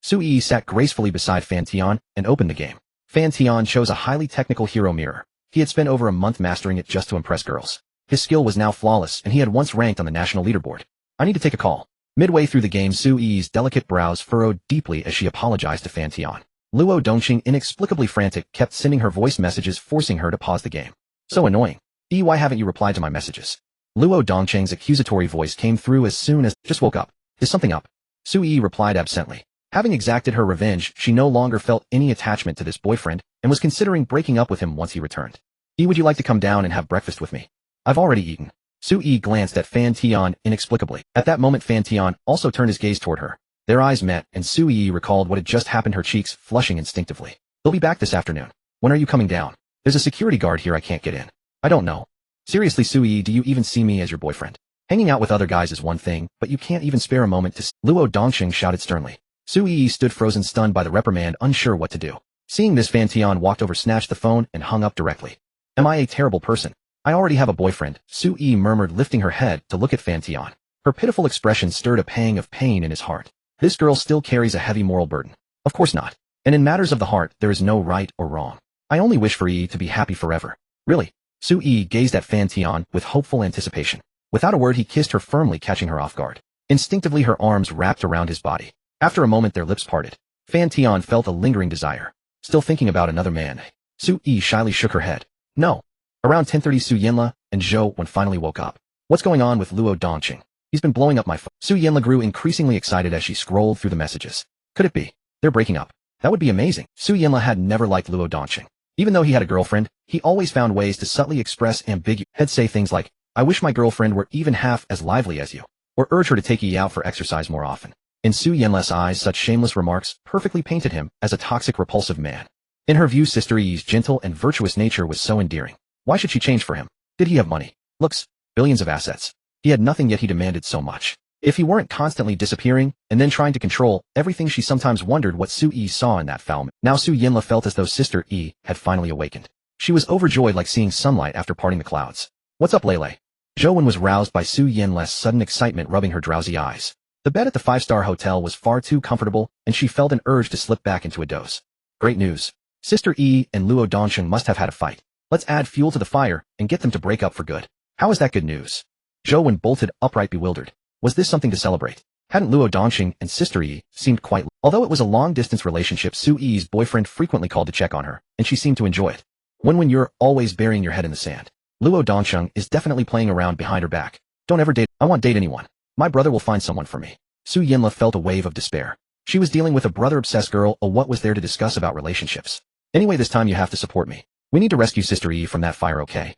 Su Yi sat gracefully beside Fan Tian and opened the game. Fan Tian chose a highly technical hero mirror. He had spent over a month mastering it just to impress girls. His skill was now flawless, and he had once ranked on the national leaderboard. I need to take a call. Midway through the game, Su Yi's delicate brows furrowed deeply as she apologized to Fan Tian. Luo Dongqing, inexplicably frantic, kept sending her voice messages, forcing her to pause the game. So annoying. Why haven't you replied to my messages? Luo Dongqing's accusatory voice came through as soon as, just woke up. Is something up? Su Yi replied absently. Having exacted her revenge, she no longer felt any attachment to this boyfriend and was considering breaking up with him once he returned. Would you like to come down and have breakfast with me? I've already eaten. Su Yi glanced at Fan Tian inexplicably. At that moment, Fan Tian also turned his gaze toward her. Their eyes met, and Su Yi recalled what had just happened, her cheeks flushing instinctively. They'll be back this afternoon. When are you coming down? There's a security guard here, I can't get in. I don't know. Seriously, Su Yi, do you even see me as your boyfriend? Hanging out with other guys is one thing, but you can't even spare a moment to— Luo Dongqing shouted sternly. Su Yi stood frozen, stunned by the reprimand, unsure what to do. Seeing this, Fan Tian walked over, snatched the phone, and hung up directly. Am I a terrible person? I already have a boyfriend, Su Yi murmured, lifting her head to look at Fan Tian. Her pitiful expression stirred a pang of pain in his heart. This girl still carries a heavy moral burden. Of course not. And in matters of the heart, there is no right or wrong. I only wish for Yi to be happy forever. Really? Su Yi gazed at Fan Tian with hopeful anticipation. Without a word, he kissed her firmly, catching her off guard. Instinctively, her arms wrapped around his body. After a moment, their lips parted. Fan Tian felt a lingering desire. Still thinking about another man? Su Yi shyly shook her head. No. Around 10:30, Su Yinla and Zhou Wen finally woke up. What's going on with Luo Dongqing? He's been blowing up my phone. Su Yinla grew increasingly excited as she scrolled through the messages. Could it be? They're breaking up. That would be amazing. Su Yinla had never liked Luo Dongqing. Even though he had a girlfriend, he always found ways to subtly express ambiguity. He'd say things like, I wish my girlfriend were even half as lively as you, or urge her to take you out for exercise more often. In Su Yinla's eyes, such shameless remarks perfectly painted him as a toxic, repulsive man. In her view, Sister Yi's gentle and virtuous nature was so endearing. Why should she change for him? Did he have money? Looks, billions of assets. He had nothing, yet he demanded so much. If he weren't constantly disappearing and then trying to control everything, she sometimes wondered what Su Yi saw in that foul man. Now Su Yinla felt as though Sister Yi had finally awakened. She was overjoyed, like seeing sunlight after parting the clouds. What's up, Lele? Zhou Wen was roused by Su Yinla's sudden excitement, rubbing her drowsy eyes. The bed at the 5-star hotel was far too comfortable, and she felt an urge to slip back into a doze. Great news. Sister Yi and Luo Dongqing must have had a fight. Let's add fuel to the fire and get them to break up for good. How is that good news? Zhou Wen bolted upright, bewildered. Was this something to celebrate? Hadn't Luo Dongqing and Sister Yi seemed quite— Although it was a long-distance relationship, Su Yi's boyfriend frequently called to check on her, and she seemed to enjoy it. When you're always burying your head in the sand. Luo Dongqing is definitely playing around behind her back. Don't ever date— I won't date anyone. My brother will find someone for me. Su Yinla felt a wave of despair. She was dealing with a brother-obsessed girl, what was there to discuss about relationships? Anyway, this time you have to support me. We need to rescue Sister Yi from that fire, okay?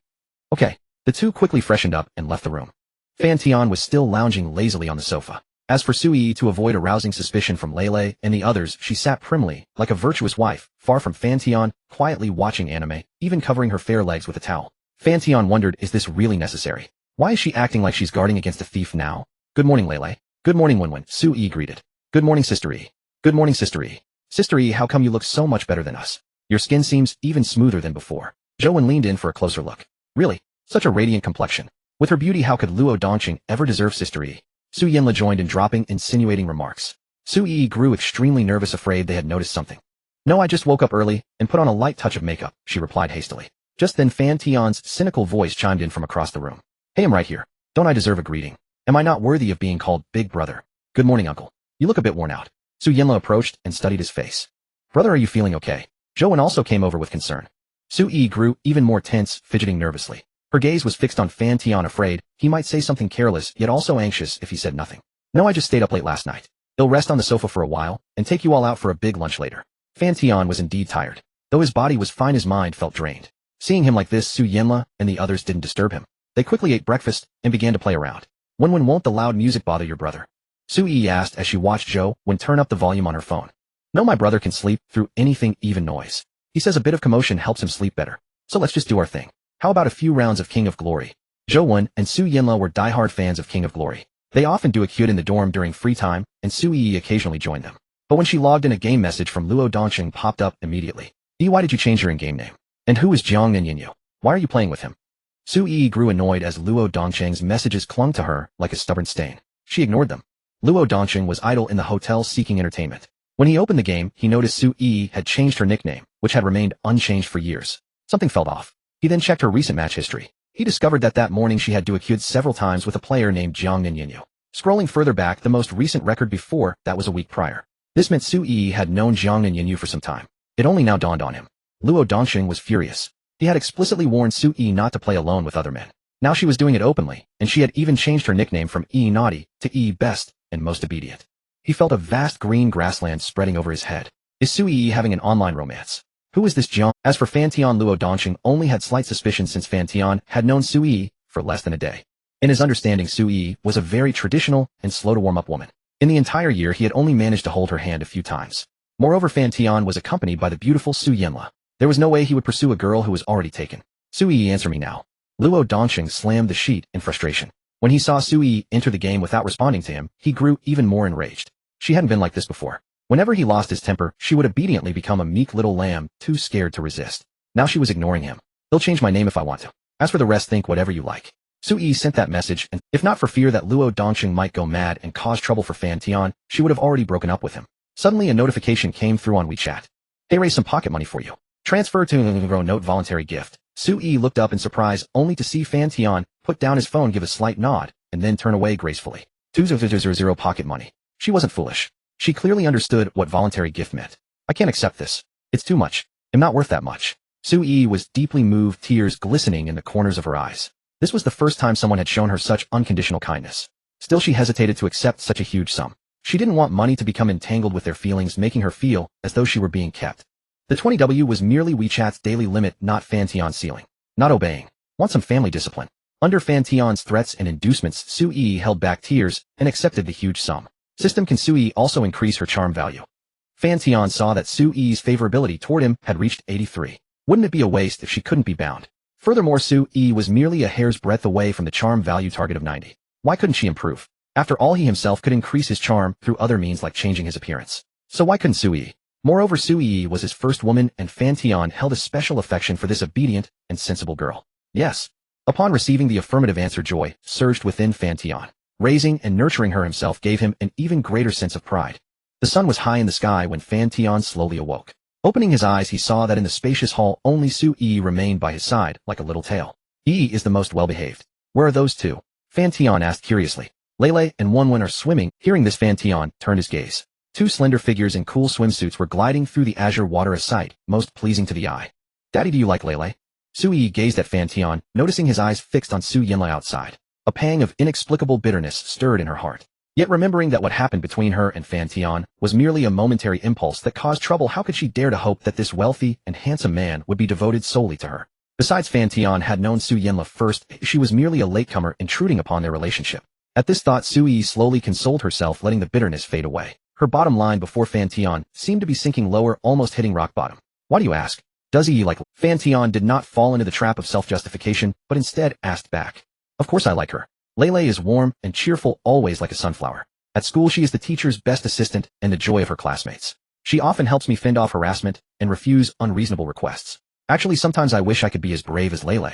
Okay. The two quickly freshened up and left the room. Fan Tian was still lounging lazily on the sofa. As for Su Yi, to avoid arousing suspicion from Lele and the others, she sat primly, like a virtuous wife, far from Fan Tian, quietly watching anime, even covering her fair legs with a towel. Fan Tian wondered, is this really necessary? Why is she acting like she's guarding against a thief now? Good morning, Lele. Good morning, Wen. Su Yi greeted. Good morning, Sister Yi. Good morning, Sister Yi. Sister Yi, how come you look so much better than us? Your skin seems even smoother than before. Zhou Wen leaned in for a closer look. Really? Such a radiant complexion. With her beauty, how could Luo Dongqing ever deserve Sister Yi? Su Yinla joined in, dropping insinuating remarks. Su Yi grew extremely nervous, afraid they had noticed something. No, I just woke up early and put on a light touch of makeup, she replied hastily. Just then Fan Tian's cynical voice chimed in from across the room. Hey, I'm right here. Don't I deserve a greeting? Am I not worthy of being called Big Brother? Good morning, Uncle. You look a bit worn out. Su Yinla approached and studied his face. Brother, are you feeling okay? Zhou Wen also came over with concern. Su Yi grew even more tense, fidgeting nervously. Her gaze was fixed on Fan Tian, afraid he might say something careless, yet also anxious if he said nothing. No, I just stayed up late last night. He'll rest on the sofa for a while and take you all out for a big lunch later. Fan Tian was indeed tired. Though his body was fine, his mind felt drained. Seeing him like this, Su Yinla and the others didn't disturb him. They quickly ate breakfast and began to play around. When won't the loud music bother your brother? Su Yi asked as she watched Zhou Wen turn up the volume on her phone. No, my brother can sleep through anything, even noise. He says a bit of commotion helps him sleep better. So let's just do our thing. How about a few rounds of King of Glory? Zhou Wen and Su Yinla were diehard fans of King of Glory. They often do a queue in the dorm during free time, and Su Yi occasionally joined them. But when she logged in, a game message from Luo Dongqing popped up immediately. Why did you change your in-game name? And who is Jiang Ninyu? Why are you playing with him? Su Yi grew annoyed as Luo Dongqing's messages clung to her like a stubborn stain. She ignored them. Luo Dongqing was idle in the hotel seeking entertainment. When he opened the game, he noticed Su Yi had changed her nickname, which had remained unchanged for years. Something felt off. He then checked her recent match history. He discovered that morning she had duoed several times with a player named Jiang Ninyu. Scrolling further back, the most recent record before that was a week prior. This meant Su Yi had known Jiang and Yanyu for some time. It only now dawned on him. Luo Dongxing was furious. He had explicitly warned Su Yi not to play alone with other men. Now she was doing it openly, and she had even changed her nickname from Yi Naughty to Yi Best and Most Obedient. He felt a vast green grassland spreading over his head. Is Su Yi having an online romance? Who is this Jiang? As for Fan Tian, Luo Dongxing only had slight suspicion since Fan Tian had known Su Yi for less than a day. In his understanding, Su Yi was a very traditional and slow-to-warm-up woman. In the entire year, he had only managed to hold her hand a few times. Moreover, Fan Tian was accompanied by the beautiful Su Yanla. There was no way he would pursue a girl who was already taken. Su Yi, answer me now. Luo Dongxing slammed the sheet in frustration. When he saw Su Yi enter the game without responding to him, he grew even more enraged. She hadn't been like this before. Whenever he lost his temper, she would obediently become a meek little lamb, too scared to resist. Now she was ignoring him. He'll change my name if I want to. As for the rest, think whatever you like. Su Yi sent that message, and if not for fear that Luo Dongxing might go mad and cause trouble for Fan Tian, she would have already broken up with him. Suddenly a notification came through on WeChat. They raised some pocket money for you. Transfer to note voluntary gift. Su Yi looked up in surprise only to see Fan Tian put down his phone, give a slight nod, and then turn away gracefully. 2000 pocket money. She wasn't foolish. She clearly understood what voluntary gift meant. I can't accept this. It's too much. I'm not worth that much. Su Yi was deeply moved, tears glistening in the corners of her eyes. This was the first time someone had shown her such unconditional kindness. Still, she hesitated to accept such a huge sum. She didn't want money to become entangled with their feelings, making her feel as though she were being kept. The 20W was merely WeChat's daily limit, not Fan Tian's ceiling. Not obeying. Want some family discipline. Under Fan Tian's threats and inducements, Su Yi held back tears and accepted the huge sum. System, can Su Yi also increase her charm value? Fan Tian saw that Su Yi's favorability toward him had reached 83. Wouldn't it be a waste if she couldn't be bound? Furthermore, Su Yi was merely a hair's breadth away from the charm value target of 90. Why couldn't she improve? After all, he himself could increase his charm through other means like changing his appearance. So why couldn't Su Yi? Moreover, Su Yi was his first woman, and Fan Tian held a special affection for this obedient and sensible girl. Yes. Upon receiving the affirmative answer, joy surged within Fan Tian. Raising and nurturing her himself gave him an even greater sense of pride. The sun was high in the sky when Fan Tian slowly awoke. Opening his eyes, he saw that in the spacious hall only Su Yi remained by his side, like a little tail. Yi is the most well-behaved. Where are those two? Fan Tian asked curiously. Lele and Wenwen are swimming. Hearing this, Fan Tian turned his gaze. Two slender figures in cool swimsuits were gliding through the azure water, a sight most pleasing to the eye. Daddy, do you like Lele? Su Yi gazed at Fan Tian, noticing his eyes fixed on Su Yanla outside. A pang of inexplicable bitterness stirred in her heart. Yet remembering that what happened between her and Fan Tian was merely a momentary impulse that caused trouble, how could she dare to hope that this wealthy and handsome man would be devoted solely to her? Besides, Fan Tian had known Su Yanla first. She was merely a latecomer intruding upon their relationship. At this thought, Su Yi slowly consoled herself, letting the bitterness fade away. Her bottom line before Fan Tian seemed to be sinking lower, almost hitting rock bottom. Why do you ask? Does he like? Fan Tian did not fall into the trap of self-justification, but instead asked back. Of course I like her. Lele is warm and cheerful, always like a sunflower. At school, she is the teacher's best assistant and the joy of her classmates. She often helps me fend off harassment and refuse unreasonable requests. Actually, sometimes I wish I could be as brave as Lele.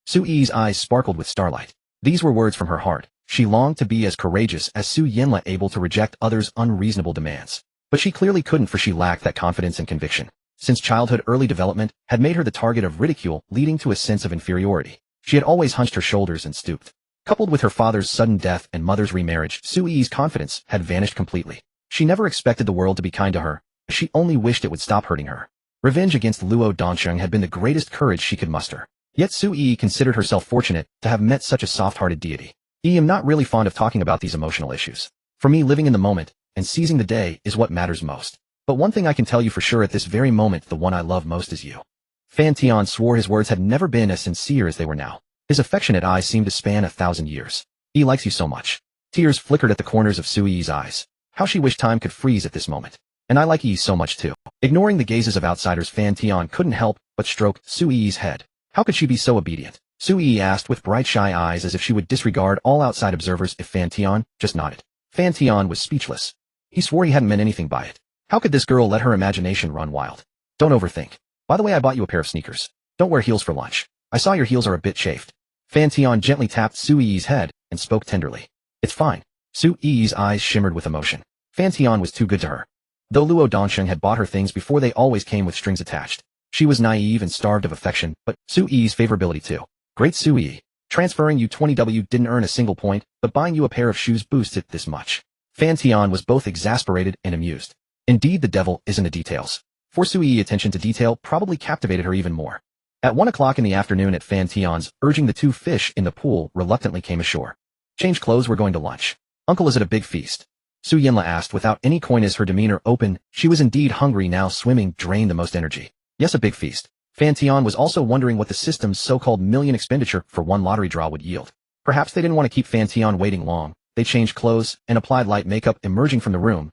Su Yi's eyes sparkled with starlight. These were words from her heart. She longed to be as courageous as Su Yanla, able to reject others' unreasonable demands. But she clearly couldn't, for she lacked that confidence and conviction. Since childhood, early development had made her the target of ridicule, leading to a sense of inferiority. She had always hunched her shoulders and stooped. Coupled with her father's sudden death and mother's remarriage, Su Yi's confidence had vanished completely. She never expected the world to be kind to her. She only wished it would stop hurting her. Revenge against Luo Dongxing had been the greatest courage she could muster. Yet Su Yi considered herself fortunate to have met such a soft-hearted deity. I am not really fond of talking about these emotional issues. For me, living in the moment and seizing the day is what matters most. But one thing I can tell you for sure, at this very moment, the one I love most is you. Fan Tian swore his words had never been as sincere as they were now. His affectionate eyes seemed to span 1,000 years. He likes you so much. Tears flickered at the corners of Su Yi's eyes. How she wished time could freeze at this moment. And I like Yi so much too. Ignoring the gazes of outsiders, Fan Tian couldn't help but stroke Su Yi's head. How could she be so obedient? Su Yi asked with bright, shy eyes, as if she would disregard all outside observers if Fan Tian just nodded. Fan Tian was speechless. He swore he hadn't meant anything by it. How could this girl let her imagination run wild? Don't overthink. By the way, I bought you a pair of sneakers. Don't wear heels for lunch. I saw your heels are a bit chafed. Fan Tian gently tapped Su Yi's head and spoke tenderly. It's fine. Su Yi's eyes shimmered with emotion. Fan Tian was too good to her. Though Luo Dongxing had bought her things before, they always came with strings attached. She was naive and starved of affection, but Su Yi's favorability too. Great Su Yi. Transferring you 20W didn't earn a single point, but buying you a pair of shoes boosts it this much. Fan Tian was both exasperated and amused. Indeed, the devil is in the details. For Sui, attention to detail probably captivated her even more. At 1 o'clock in the afternoon at Fan Tian's, urging the two fish in the pool reluctantly came ashore. Change clothes, we're going to lunch. Uncle, is it a big feast? Su Yinla asked without any coyness, her demeanor open. She was indeed hungry now. Swimming drained the most energy. Yes, a big feast. Fan Tian was also wondering what the system's so-called million expenditure for one lottery draw would yield. Perhaps they didn't want to keep Fan Tian waiting long. They changed clothes and applied light makeup, emerging from the room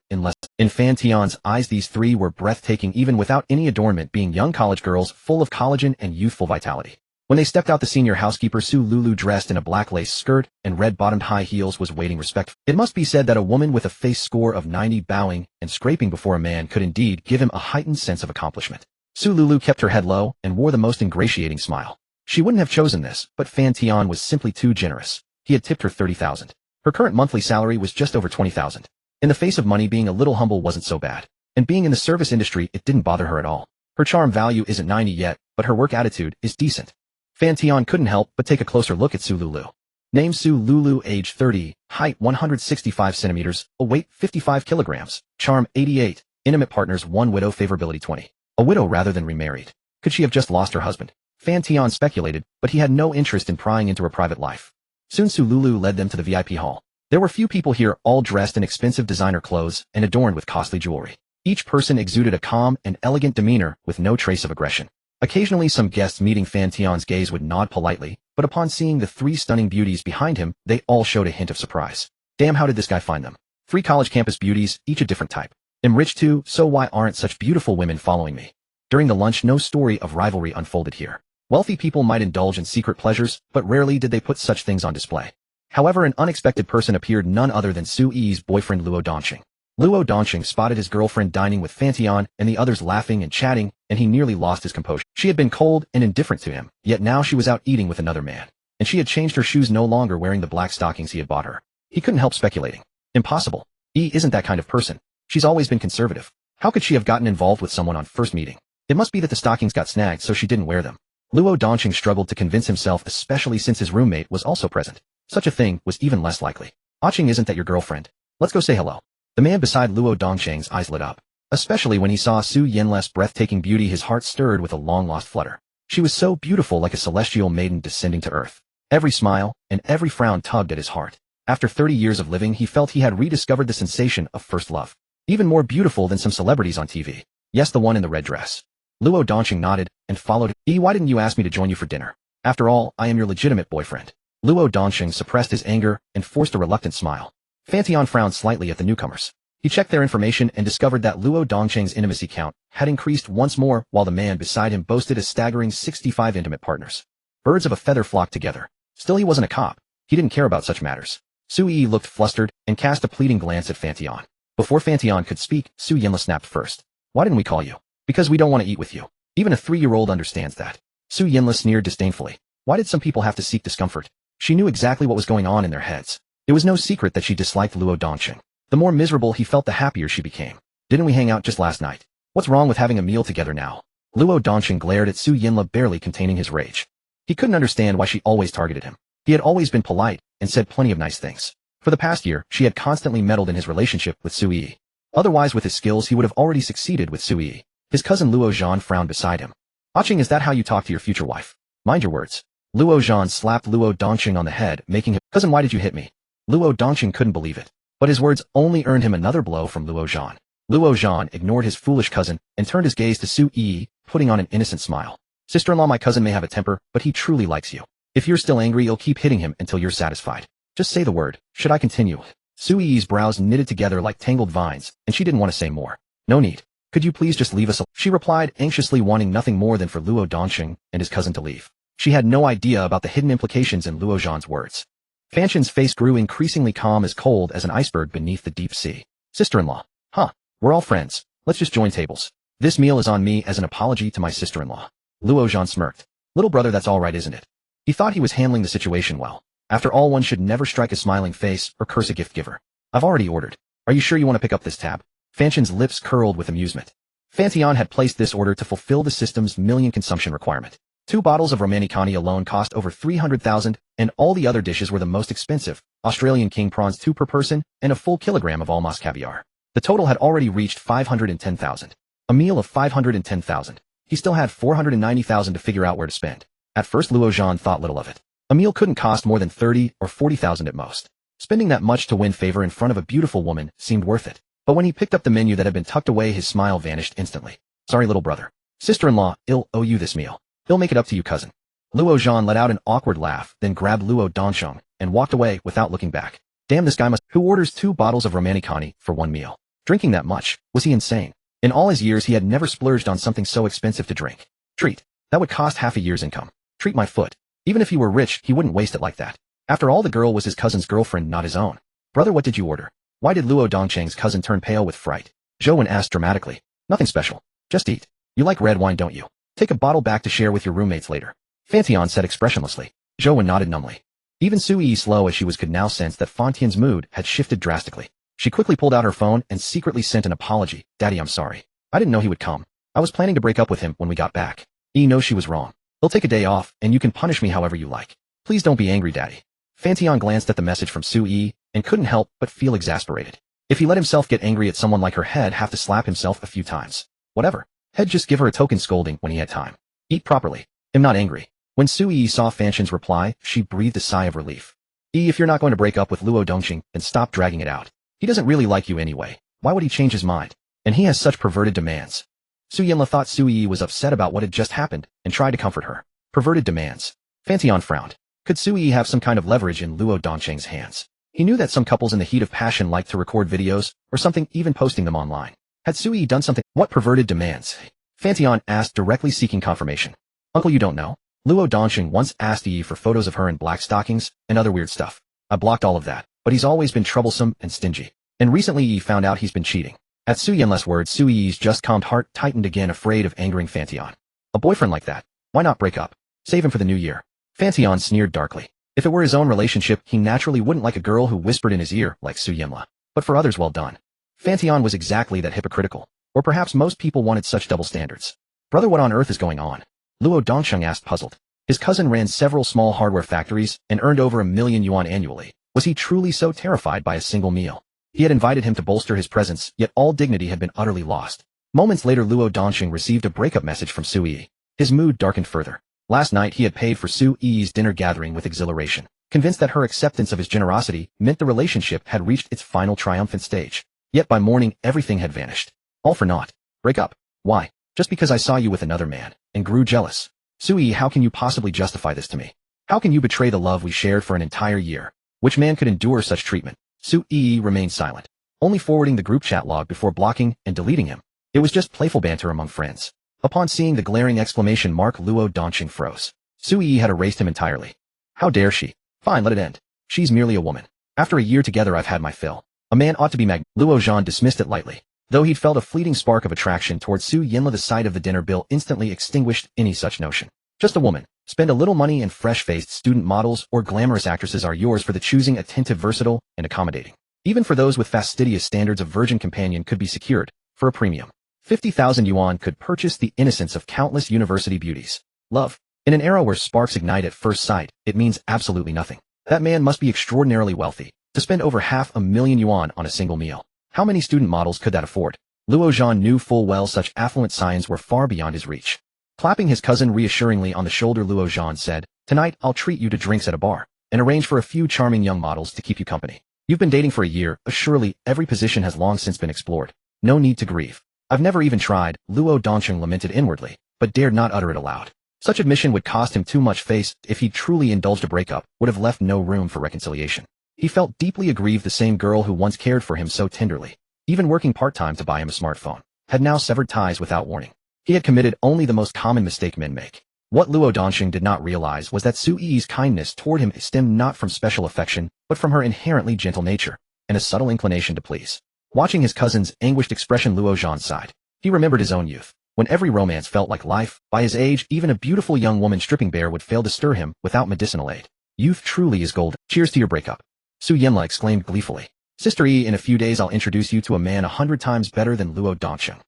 in Fan Tian's eyes, these three were breathtaking even without any adornment, being young college girls full of collagen and youthful vitality. When they stepped out, the senior housekeeper Su Lulu, dressed in a black lace skirt and red-bottomed high heels, was waiting respectfully. It must be said that a woman with a face score of 90 bowing and scraping before a man could indeed give him a heightened sense of accomplishment. Su Lulu kept her head low and wore the most ingratiating smile. She wouldn't have chosen this, but Fan Tian was simply too generous. He had tipped her 30,000. Her current monthly salary was just over 20,000. In the face of money, being a little humble wasn't so bad. And being in the service industry, it didn't bother her at all. Her charm value isn't 90 yet, but her work attitude is decent. Fan Tian couldn't help but take a closer look at Su Lulu. Name Su Lulu, age 30, height 165 centimeters, weight 55 kilograms, charm 88, intimate partners 1, widow favorability 20. A widow rather than remarried. Could she have just lost her husband? Fan Tian speculated, but he had no interest in prying into her private life. Soon Su Lulu led them to the VIP hall. There were few people here, all dressed in expensive designer clothes and adorned with costly jewelry. Each person exuded a calm and elegant demeanor with no trace of aggression. Occasionally some guests meeting Fan Tian's gaze would nod politely, but upon seeing the three stunning beauties behind him, they all showed a hint of surprise. Damn, how did this guy find them? 3 college campus beauties, each a different type. I'm rich too, so why aren't such beautiful women following me? During the lunch, no story of rivalry unfolded here. Wealthy people might indulge in secret pleasures, but rarely did they put such things on display. However, an unexpected person appeared, none other than Su Yi's boyfriend Luo Dongqing. Luo Dongqing spotted his girlfriend dining with Fan Tian and the others laughing and chatting, and he nearly lost his composure. She had been cold and indifferent to him, yet now she was out eating with another man. And she had changed her shoes, no longer wearing the black stockings he had bought her. He couldn't help speculating. Impossible. Yi isn't that kind of person. She's always been conservative. How could she have gotten involved with someone on first meeting? It must be that the stockings got snagged so she didn't wear them. Luo Dongqing struggled to convince himself, especially since his roommate was also present. Such a thing was even less likely. Aching, isn't that your girlfriend? Let's go say hello. The man beside Luo Dongqing's eyes lit up. Especially when he saw Su Yinla's breathtaking beauty, his heart stirred with a long-lost flutter. She was so beautiful, like a celestial maiden descending to earth. Every smile and every frown tugged at his heart. After 30 years of living, he felt he had rediscovered the sensation of first love. Even more beautiful than some celebrities on TV. Yes, the one in the red dress. Luo Dongqing nodded and followed. Why didn't you ask me to join you for dinner? After all, I am your legitimate boyfriend. Luo Dongqing suppressed his anger and forced a reluctant smile. Fan Tian frowned slightly at the newcomers. He checked their information and discovered that Luo Dongqing's intimacy count had increased once more, while the man beside him boasted a staggering 65 intimate partners. Birds of a feather flocked together. Still, he wasn't a cop. He didn't care about such matters. Su Yi looked flustered and cast a pleading glance at Fan Tian. Before Fan Tian could speak, Su Yinla snapped first. Why didn't we call you? Because we don't want to eat with you. Even a 3-year-old understands that. Su Yinla sneered disdainfully. Why did some people have to seek discomfort? She knew exactly what was going on in their heads. It was no secret that she disliked Luo Dongqing. The more miserable he felt, the happier she became. Didn't we hang out just last night? What's wrong with having a meal together now? Luo Dongqing glared at Su Yinla, barely containing his rage. He couldn't understand why she always targeted him. He had always been polite and said plenty of nice things. For the past year, she had constantly meddled in his relationship with Su Yi. Otherwise, with his skills, he would have already succeeded with Su Yi. His cousin Luo Zhan frowned beside him. Aching, is that how you talk to your future wife? Mind your words. Luo Zhan slapped Luo Dongqing on the head, making him, Cousin, why did you hit me? Luo Dongqing couldn't believe it. But his words only earned him another blow from Luo Zhan. Luo Zhan ignored his foolish cousin and turned his gaze to Su Yi, putting on an innocent smile. Sister-in-law, my cousin may have a temper, but he truly likes you. If you're still angry, you'll keep hitting him until you're satisfied. Just say the word. Should I continue? Su Yi's brows knitted together like tangled vines, and she didn't want to say more. No need. Could you please just leave us alone? She replied, anxiously, wanting nothing more than for Luo Dongqing and his cousin to leave. She had no idea about the hidden implications in Luo Zhan's words. Fan Tian's face grew increasingly calm, as cold as an iceberg beneath the deep sea. Sister-in-law. Huh. We're all friends. Let's just join tables. This meal is on me as an apology to my sister-in-law. Luo Zhan smirked. Little brother, that's all right, isn't it? He thought he was handling the situation well. After all, one should never strike a smiling face or curse a gift giver. I've already ordered. Are you sure you want to pick up this tab? Fan Tian's lips curled with amusement. Fan Tian had placed this order to fulfill the system's million consumption requirement. 2 bottles of Romanicani alone cost over 300,000, and all the other dishes were the most expensive, Australian king prawns 2 per person, and a full kilogram of almost caviar. The total had already reached 510,000. A meal of 510,000. He still had 490,000 to figure out where to spend. At first Luo Zhan thought little of it. A meal couldn't cost more than 30 or 40,000 at most. Spending that much to win favor in front of a beautiful woman seemed worth it. But when he picked up the menu that had been tucked away, his smile vanished instantly. Sorry, little brother. Sister-in-law, I'll owe you this meal. I'll make it up to you, cousin. Luo Zhan let out an awkward laugh, then grabbed Luo Dongsheng and walked away without looking back. Damn, this guy who orders 2 bottles of Romanicani for 1 meal. Drinking that much? Was he insane? In all his years, he had never splurged on something so expensive to drink. Treat. That would cost half a year's income. Treat my foot. Even if he were rich, he wouldn't waste it like that. After all, the girl was his cousin's girlfriend, not his own. Brother, what did you order? Why did Luo Dongsheng's cousin turn pale with fright? Zhou Wen asked dramatically. Nothing special. Just eat. You like red wine, don't you? Take a bottle back to share with your roommates later. Fan Tian said expressionlessly. Zhou Wen nodded numbly. Even Sui, slow as she was, could now sense that Fan Tian's mood had shifted drastically. She quickly pulled out her phone and secretly sent an apology. Daddy, I'm sorry. I didn't know he would come. I was planning to break up with him when we got back. He knows she was wrong. He'll take a day off, and you can punish me however you like. Please don't be angry, Daddy. Fan Tian glanced at the message from Sui and couldn't help but feel exasperated. If he let himself get angry at someone like her, he'd have to slap himself a few times. Whatever. He'd just give her a token scolding when he had time. Eat properly. I'm not angry. When Sui saw Fan Tian's reply, she breathed a sigh of relief. If you're not going to break up with Luo Dongsheng, then stop dragging it out. He doesn't really like you anyway. Why would he change his mind? And he has such perverted demands. Su Yinla thought Sui was upset about what had just happened and tried to comfort her. Perverted demands. Fan Tian frowned. Could Sui have some kind of leverage in Luo Dongsheng's hands? He knew that some couples in the heat of passion liked to record videos or something, even posting them online. Had Sui done something? What perverted demands? Fan Tian asked, directly seeking confirmation. Uncle, you don't know? Luo Dongsheng once asked Yi for photos of her in black stockings and other weird stuff. I blocked all of that, but he's always been troublesome and stingy. And recently Yi found out he's been cheating. At Su Yanla's words, Sui's just calmed heart tightened again, afraid of angering Fan Tian. A boyfriend like that? Why not break up? Save him for the new year. Fan Tian sneered darkly. If it were his own relationship, he naturally wouldn't like a girl who whispered in his ear like Su Yanla. But for others, well done. Fan Tian was exactly that, hypocritical. Or perhaps most people wanted such double standards. Brother, what on earth is going on? Luo Dongsheng asked, puzzled. His cousin ran several small hardware factories and earned over 1 million yuan annually. Was he truly so terrified by a single meal? He had invited him to bolster his presence, yet all dignity had been utterly lost. Moments later, Luo Dongsheng received a breakup message from Sui. His mood darkened further. Last night he had paid for Sui's dinner gathering with exhilaration, convinced that her acceptance of his generosity meant the relationship had reached its final triumphant stage. Yet by morning everything had vanished. All for naught. Break up. Why? Just because I saw you with another man, and grew jealous. Sui, how can you possibly justify this to me? How can you betray the love we shared for an entire year? Which man could endure such treatment? Sui remained silent, only forwarding the group chat log before blocking and deleting him. It was just playful banter among friends. Upon seeing the glaring exclamation mark, Luo Dongsheng froze. Sui had erased him entirely. How dare she? Fine, let it end. She's merely a woman. After a year together, I've had my fill. A man ought to be Luo Zhan dismissed it lightly. Though he'd felt a fleeting spark of attraction towards Su Yinla, the sight of the dinner bill instantly extinguished any such notion. Just a woman. Spend a little money and fresh-faced student models or glamorous actresses are yours for the choosing, attentive, versatile, and accommodating. Even for those with fastidious standards, a virgin companion could be secured, for a premium. 50,000 yuan could purchase the innocence of countless university beauties. Love. In an era where sparks ignite at first sight, it means absolutely nothing. That man must be extraordinarily wealthy, to spend over 500,000 yuan on a single meal. How many student models could that afford? Luo Zhan knew full well such affluent signs were far beyond his reach. Clapping his cousin reassuringly on the shoulder, Luo Zhan said, "Tonight I'll treat you to drinks at a bar, and arrange for a few charming young models to keep you company. You've been dating for a year, surely every position has long since been explored. No need to grieve. I've never even tried," Luo Dongsheng lamented inwardly, but dared not utter it aloud. Such admission would cost him too much face. If he truly indulged, a breakup would have left no room for reconciliation. He felt deeply aggrieved. The same girl who once cared for him so tenderly, even working part-time to buy him a smartphone, had now severed ties without warning. He had committed only the most common mistake men make. What Luo Dongsheng did not realize was that Sui's kindness toward him stemmed not from special affection, but from her inherently gentle nature, and a subtle inclination to please. Watching his cousin's anguished expression, Luo Zhan sighed. He remembered his own youth, when every romance felt like life. By his age, even a beautiful young woman stripping bare would fail to stir him without medicinal aid. Youth truly is golden. Cheers to your breakup. Su Yinla exclaimed gleefully. Sister Yi, in a few days I'll introduce you to a man 100 times better than Luo Dongsheng.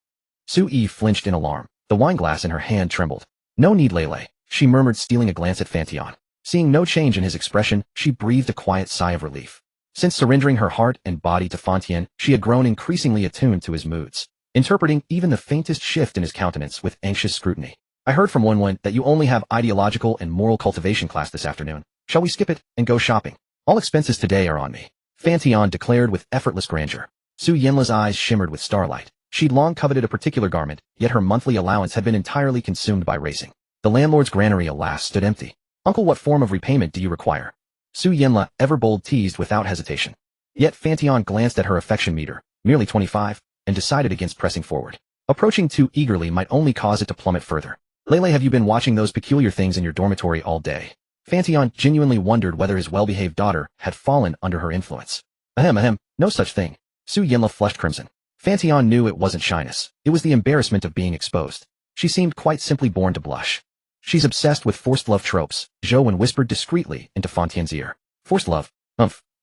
Su Yi flinched in alarm. The wineglass in her hand trembled. No need, Lele. she murmured, stealing a glance at Fan Tian. Seeing no change in his expression, she breathed a quiet sigh of relief. Since surrendering her heart and body to Fan Tian, she had grown increasingly attuned to his moods, interpreting even the faintest shift in his countenance with anxious scrutiny. I heard from Wenwen that you only have ideological and moral cultivation class this afternoon. Shall we skip it and go shopping? All expenses today are on me, Fan Tian declared with effortless grandeur. Su Yinla's eyes shimmered with starlight. She'd long coveted a particular garment, yet her monthly allowance had been entirely consumed by racing. The landlord's granary, alas, stood empty. Uncle, what form of repayment do you require? Su Yinla, ever bold, teased without hesitation. Yet Fan Tian glanced at her affection meter, merely 25, and decided against pressing forward. Approaching too eagerly might only cause it to plummet further. Lele, have you been watching those peculiar things in your dormitory all day? Fan Tian genuinely wondered whether his well-behaved daughter had fallen under her influence. Ahem, no such thing. Su Yinla flushed crimson. Fan Tian knew it wasn't shyness. It was the embarrassment of being exposed. She seemed quite simply born to blush. She's obsessed with forced love tropes, Zhou whispered discreetly into Fan Tian's ear. Forced love?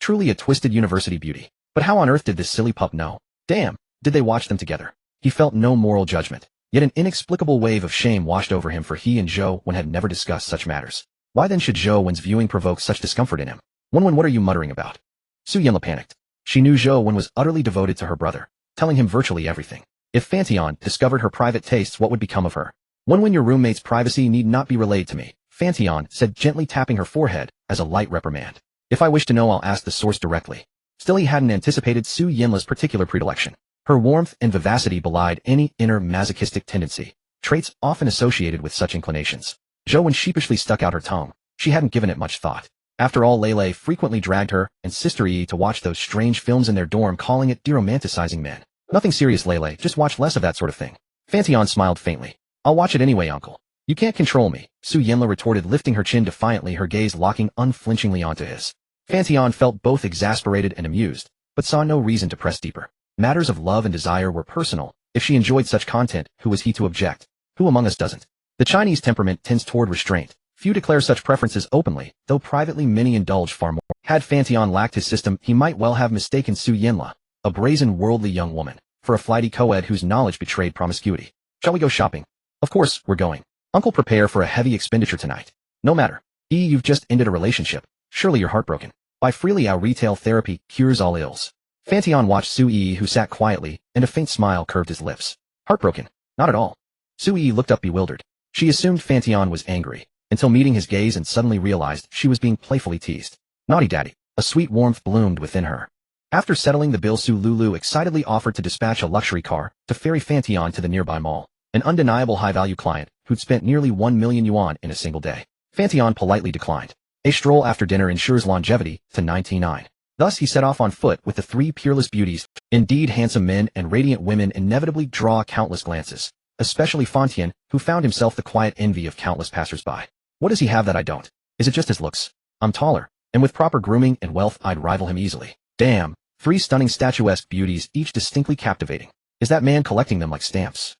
Truly a twisted university beauty. But how on earth did this silly pup know? Damn, did they watch them together? He felt no moral judgment, yet an inexplicable wave of shame washed over him, for he and Zhou had never discussed such matters. Why then should Zhou viewing provoke such discomfort in him? Wenwen, what are you muttering about? Su Yinla panicked. She knew Zhou was utterly devoted to her brother, telling him virtually everything. If Fan Tian discovered her private tastes, what would become of her? Wenwen, your roommate's privacy need not be relayed to me, Fan Tian said, gently tapping her forehead as a light reprimand. If I wish to know, I'll ask the source directly. Still, he hadn't anticipated Su Yinla's particular predilection. Her warmth and vivacity belied any inner masochistic tendency, traits often associated with such inclinations. Zhou sheepishly stuck out her tongue. She hadn't given it much thought. After all, Lele frequently dragged her and Sister Yi to watch those strange films in their dorm, calling it deromanticizing men. Nothing serious, Lele, just watch less of that sort of thing. Fan Tian smiled faintly. I'll watch it anyway, uncle. You can't control me, Su Yinla retorted, lifting her chin defiantly, her gaze locking unflinchingly onto his. Fan Tian felt both exasperated and amused, but saw no reason to press deeper. Matters of love and desire were personal. If she enjoyed such content, who was he to object? Who among us doesn't? The Chinese temperament tends toward restraint. Few declare such preferences openly, though privately many indulge far more. Had Fan Tian lacked his system, he might well have mistaken Su Yinla, a brazen worldly young woman, for a flighty co-ed whose knowledge betrayed promiscuity. Shall we go shopping? Of course, we're going. Uncle, prepare for a heavy expenditure tonight. No matter. You've just ended a relationship. Surely you're heartbroken. Buy freely, our retail therapy cures all ills. Fan Tian watched Su Yi, who sat quietly, and a faint smile curved his lips. Heartbroken? Not at all. Su Yi looked up bewildered. She assumed Fan Tian was angry, until meeting his gaze and suddenly realized she was being playfully teased. Naughty daddy. A sweet warmth bloomed within her. After settling the bill, Su Lulu excitedly offered to dispatch a luxury car to ferry Fan Tian to the nearby mall, an undeniable high-value client who'd spent nearly 1 million yuan in a single day. Fan Tian politely declined. A stroll after dinner ensures longevity to 99. Thus he set off on foot with the 3 peerless beauties. Indeed, handsome men and radiant women inevitably draw countless glances, especially Fan Tian, who found himself the quiet envy of countless passers-by. What does he have that I don't? Is it just his looks? I'm taller, and with proper grooming and wealth I'd rival him easily. Damn, 3 stunning statuesque beauties, each distinctly captivating. Is that man collecting them like stamps?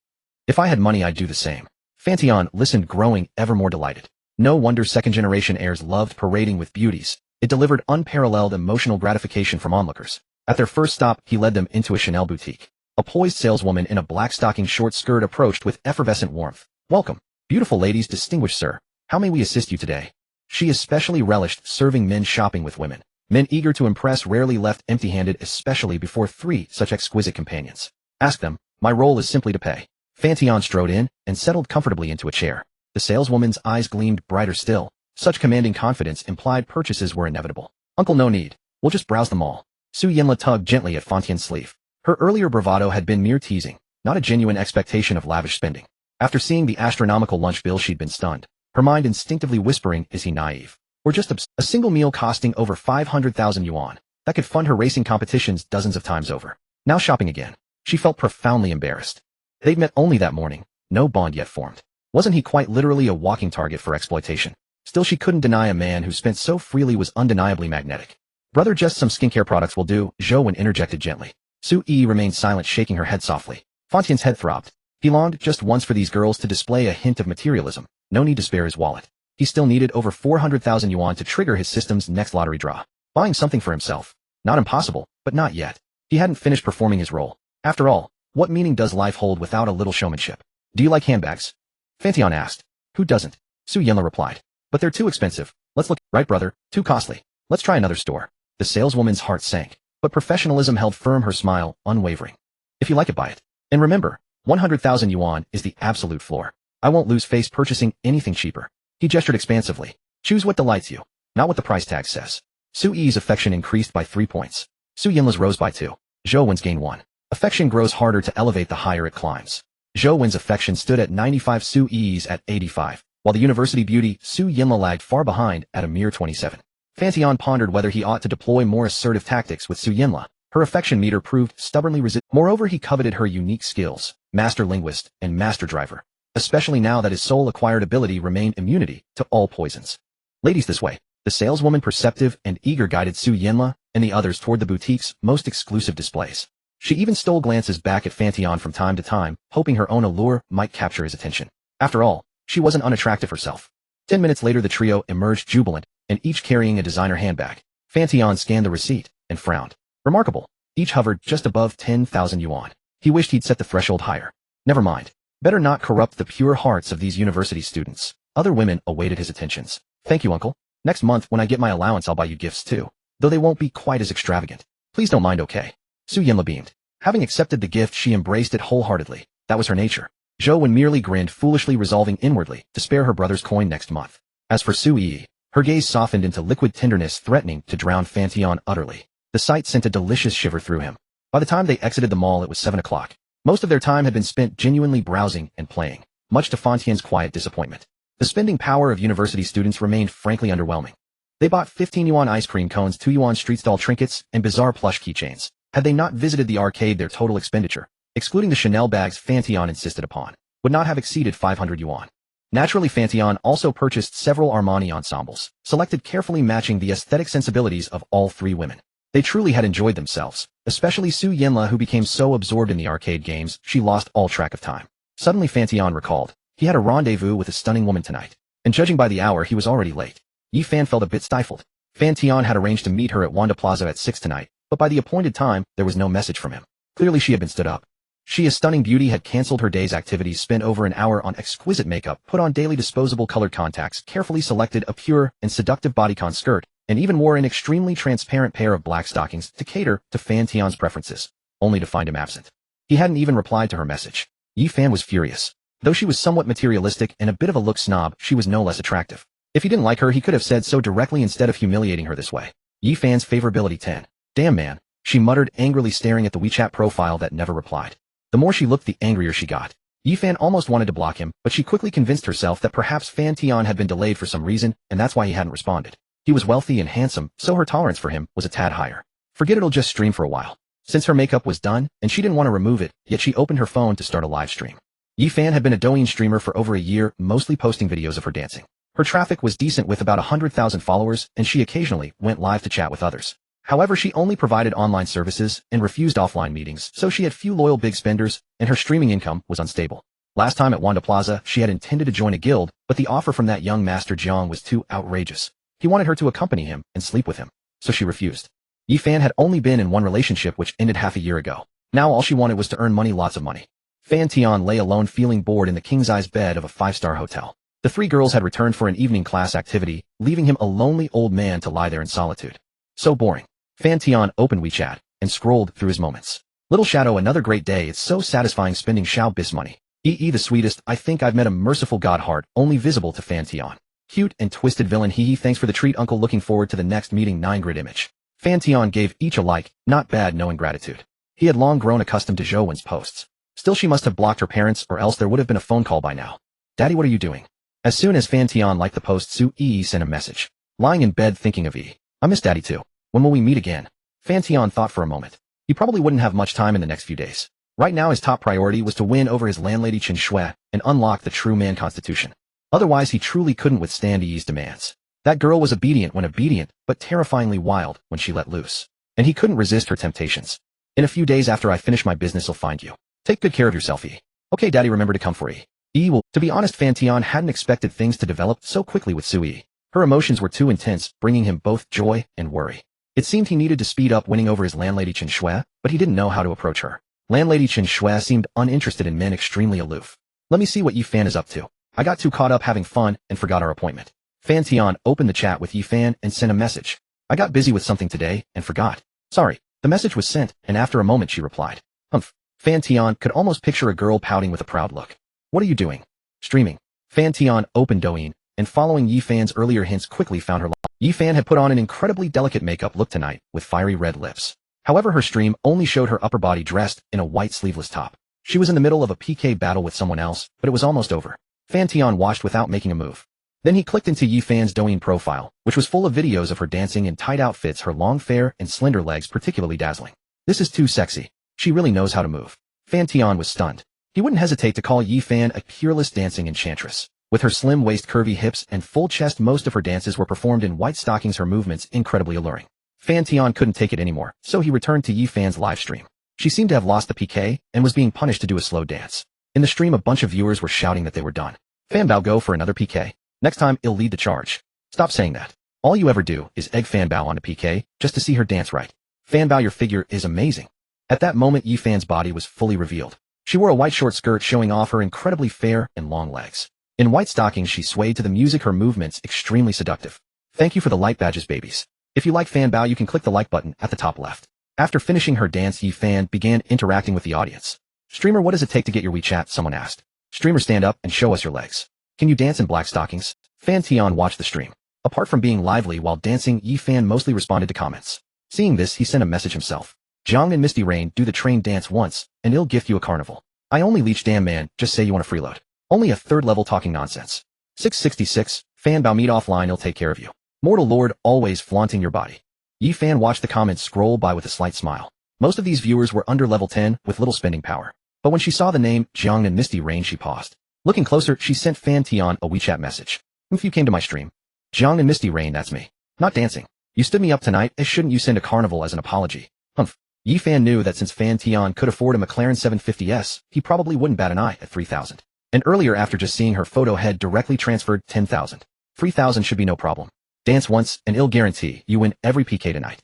If I had money I'd do the same. Fan Tian listened, growing ever more delighted. No wonder second-generation heirs loved parading with beauties. It delivered unparalleled emotional gratification from onlookers. At their first stop, he led them into a Chanel boutique. A poised saleswoman in a black stocking short skirt approached with effervescent warmth. Welcome, beautiful ladies, distinguished sir. How may we assist you today? She especially relished serving men shopping with women. Men eager to impress rarely left empty-handed, especially before 3 such exquisite companions. Ask them. My role is simply to pay. Fan Tian strode in and settled comfortably into a chair. The saleswoman's eyes gleamed brighter still. Such commanding confidence implied purchases were inevitable. Uncle, no need. We'll just browse them all. Su Yinla tugged gently at Fan Tian's sleeve. Her earlier bravado had been mere teasing, not a genuine expectation of lavish spending. After seeing the astronomical lunch bill, she'd been stunned. Her mind instinctively whispering, is he naive? Or just a single meal costing over 500,000 yuan. That could fund her racing competitions dozens of times over. Now shopping again. She felt profoundly embarrassed. They'd met only that morning, no bond yet formed. Wasn't he quite literally a walking target for exploitation? Still, she couldn't deny a man who spent so freely was undeniably magnetic. Brother, just some skincare products will do, Zhou interjected gently. Su Yi remained silent, shaking her head softly. Fan Tian's head throbbed. He longed just once for these girls to display a hint of materialism. No need to spare his wallet. He still needed over 400,000 yuan to trigger his system's next lottery draw. Buying something for himself. Not impossible, but not yet. He hadn't finished performing his role. After all, what meaning does life hold without a little showmanship? Do you like handbags? Fan Tian asked. Who doesn't? Su Yinla replied. But they're too expensive. Let's look. Right, brother, too costly. Let's try another store. The saleswoman's heart sank, but professionalism held firm, her smile unwavering. If you like it, buy it. And remember, 100,000 yuan is the absolute floor. I won't lose face purchasing anything cheaper. He gestured expansively. Choose what delights you, not what the price tag says. Su Yi's affection increased by 3 points. Su Yinla's rose by 2. Zhou Wen's gained 1. Affection grows harder to elevate the higher it climbs. Zhou Wen's affection stood at 95, Su Yi's at 85, while the university beauty Su Yinla lagged far behind at a mere 27. Fan Tian pondered whether he ought to deploy more assertive tactics with Su Yinla. Her affection meter proved stubbornly resistant. Moreover, he coveted her unique skills, master linguist and master driver, especially now that his sole acquired ability remained immunity to all poisons. Ladies, this way. The saleswoman, perceptive and eager, guided Su Yinla and the others toward the boutique's most exclusive displays. She even stole glances back at Fan Tian from time to time, hoping her own allure might capture his attention. After all, she wasn't unattractive herself. 10 minutes later, the trio emerged jubilant, and each carrying a designer handbag. Fan Tian scanned the receipt and frowned. Remarkable. Each hovered just above 10,000 yuan. He wished he'd set the threshold higher. Never mind. Better not corrupt the pure hearts of these university students. Other women awaited his attentions. Thank you, uncle. Next month, when I get my allowance, I'll buy you gifts too. Though they won't be quite as extravagant. Please don't mind, okay? Su Yinla beamed. Having accepted the gift, she embraced it wholeheartedly. That was her nature. Zhou Wen merely grinned, foolishly resolving inwardly to spare her brother's coin next month. As for Su Yi, her gaze softened into liquid tenderness, threatening to drown Fan Tian utterly. The sight sent a delicious shiver through him. By the time they exited the mall, it was 7 o'clock. Most of their time had been spent genuinely browsing and playing, much to Fan Tian's quiet disappointment. The spending power of university students remained frankly underwhelming. They bought 15 yuan ice cream cones, 2 yuan street stall trinkets, and bizarre plush keychains. Had they not visited the arcade, their total expenditure, excluding the Chanel bags Fan Tian insisted upon, would not have exceeded 500 yuan. Naturally, Fan Tian also purchased several Armani ensembles, selected carefully matching the aesthetic sensibilities of all 3 women. They truly had enjoyed themselves, especially Su Yinla, who became so absorbed in the arcade games, she lost all track of time. Suddenly Fan Tian recalled, he had a rendezvous with a stunning woman tonight, and judging by the hour, he was already late. Yi Fan felt a bit stifled. Fan Tian had arranged to meet her at Wanda Plaza at 6 tonight, but by the appointed time, there was no message from him. Clearly she had been stood up. She, a stunning beauty, had canceled her day's activities, spent over an hour on exquisite makeup, put on daily disposable colored contacts, carefully selected a pure and seductive bodycon skirt, and even wore an extremely transparent pair of black stockings to cater to Fan Tian's preferences, only to find him absent. He hadn't even replied to her message. Yi Fan was furious. Though she was somewhat materialistic and a bit of a look snob, she was no less attractive. If he didn't like her, he could have said so directly instead of humiliating her this way. Yi Fan's favorability 10. Damn, man, she muttered, angrily staring at the WeChat profile that never replied. The more she looked, the angrier she got. Yi Fan almost wanted to block him, but she quickly convinced herself that perhaps Fan Tian had been delayed for some reason, and that's why he hadn't responded. He was wealthy and handsome, so her tolerance for him was a tad higher. Forget it'll just stream for a while. Since her makeup was done, and she didn't want to remove it, yet she opened her phone to start a live stream. Yi Fan had been a Douyin streamer for over a year, mostly posting videos of her dancing. Her traffic was decent with about 100,000 followers, and she occasionally went live to chat with others. However, she only provided online services and refused offline meetings, so she had few loyal big spenders, and her streaming income was unstable. Last time at Wanda Plaza, she had intended to join a guild, but the offer from that young Master Jiang was too outrageous. He wanted her to accompany him and sleep with him, so she refused. Yi Fan had only been in one relationship which ended half a year ago. Now all she wanted was to earn money, lots of money. Fan Tian lay alone, feeling bored in the king-size bed of a 5-star hotel. The 3 girls had returned for an evening class activity, leaving him a lonely old man to lie there in solitude. So boring. Fan Tian opened WeChat and scrolled through his moments. Little Shadow, another great day. It's so satisfying spending Xiao Bis money. EE, the sweetest. I think I've met a merciful god heart, only visible to Fan Tian. Cute and twisted villain. Hee, thanks for the treat, uncle. Looking forward to the next meeting. 9 grid image. Fan Tian gave each a like, not bad, no ingratitude. He had long grown accustomed to Zhou Wen's posts. Still, she must have blocked her parents, or else there would have been a phone call by now. Daddy, what are you doing? As soon as Fan Tian liked the post, Su Yi sent a message. Lying in bed thinking of E. I miss Daddy too. When will we meet again? Fan Tian thought for a moment. He probably wouldn't have much time in the next few days. Right now his top priority was to win over his landlady Chen Shui and unlock the true man constitution. Otherwise he truly couldn't withstand Yi's demands. That girl was obedient when obedient, but terrifyingly wild when she let loose. And he couldn't resist her temptations. In a few days after I finish my business, I'll find you. Take good care of yourself, E. Okay, Daddy, remember to come for E. E will. To be honest, Fan Tian hadn't expected things to develop so quickly with Su Yi. Her emotions were too intense, bringing him both joy and worry. It seemed he needed to speed up winning over his landlady Chen Shui, but he didn't know how to approach her. Landlady Chen Shui seemed uninterested in men, extremely aloof. Let me see what Yi Fan is up to. I got too caught up having fun and forgot our appointment. Fan Tian opened the chat with Yi Fan and sent a message. I got busy with something today and forgot. Sorry. The message was sent, and after a moment she replied. Humph. Fan Tian could almost picture a girl pouting with a proud look. What are you doing? Streaming. Fan Tian opened Douyin, and following Yi Fan's earlier hints quickly found her. Yi Fan had put on an incredibly delicate makeup look tonight with fiery red lips. However, her stream only showed her upper body dressed in a white sleeveless top. She was in the middle of a PK battle with someone else, but it was almost over. Fan Tian watched without making a move. Then he clicked into Yi Fan's Douyin profile, which was full of videos of her dancing in tight outfits, her long fair and slender legs particularly dazzling. This is too sexy. She really knows how to move. Fan Tian was stunned. He wouldn't hesitate to call Yi Fan a peerless dancing enchantress. With her slim waist, curvy hips, and full chest, most of her dances were performed in white stockings, her movements incredibly alluring. Fan Tian couldn't take it anymore, so he returned to Yi Fan's live stream. She seemed to have lost the PK and was being punished to do a slow dance. In the stream, a bunch of viewers were shouting that they were done. Fan Bao, go for another PK. Next time, I'll lead the charge. Stop saying that. All you ever do is egg Fan Bao onto PK just to see her dance right. Fan Bao, your figure is amazing. At that moment, Yi Fan's body was fully revealed. She wore a white short skirt showing off her incredibly fair and long legs. In white stockings, she swayed to the music, her movements extremely seductive. Thank you for the like badges, babies. If you like Fan Bao, you can click the like button at the top left. After finishing her dance, Yi Fan began interacting with the audience. Streamer, what does it take to get your WeChat? Someone asked. Streamer, stand up and show us your legs. Can you dance in black stockings? Fan Tian watched the stream. Apart from being lively while dancing, Yi Fan mostly responded to comments. Seeing this, he sent a message himself. Zhang and Misty Rain, do the train dance once, and I'll gift you a carnival. I only leech, damn man, just say you want a freeload. Only a third level talking nonsense. 666, Fan Bao, meet offline, I'll take care of you. Mortal Lord, always flaunting your body. Yi Fan watched the comments scroll by with a slight smile. Most of these viewers were under level 10 with little spending power. But when she saw the name Zhang and Misty Rain, she paused. Looking closer, she sent Fan Tian a WeChat message. If you came to my stream. Zhang and Misty Rain, that's me. Not dancing. You stood me up tonight, shouldn't you send a carnival as an apology? Humph. Yi Fan knew that since Fan Tian could afford a McLaren 750S, he probably wouldn't bat an eye at 3,000. And earlier, after just seeing her photo, had directly transferred 10,000. 3,000 should be no problem. Dance once, and I'll guarantee you win every PK tonight.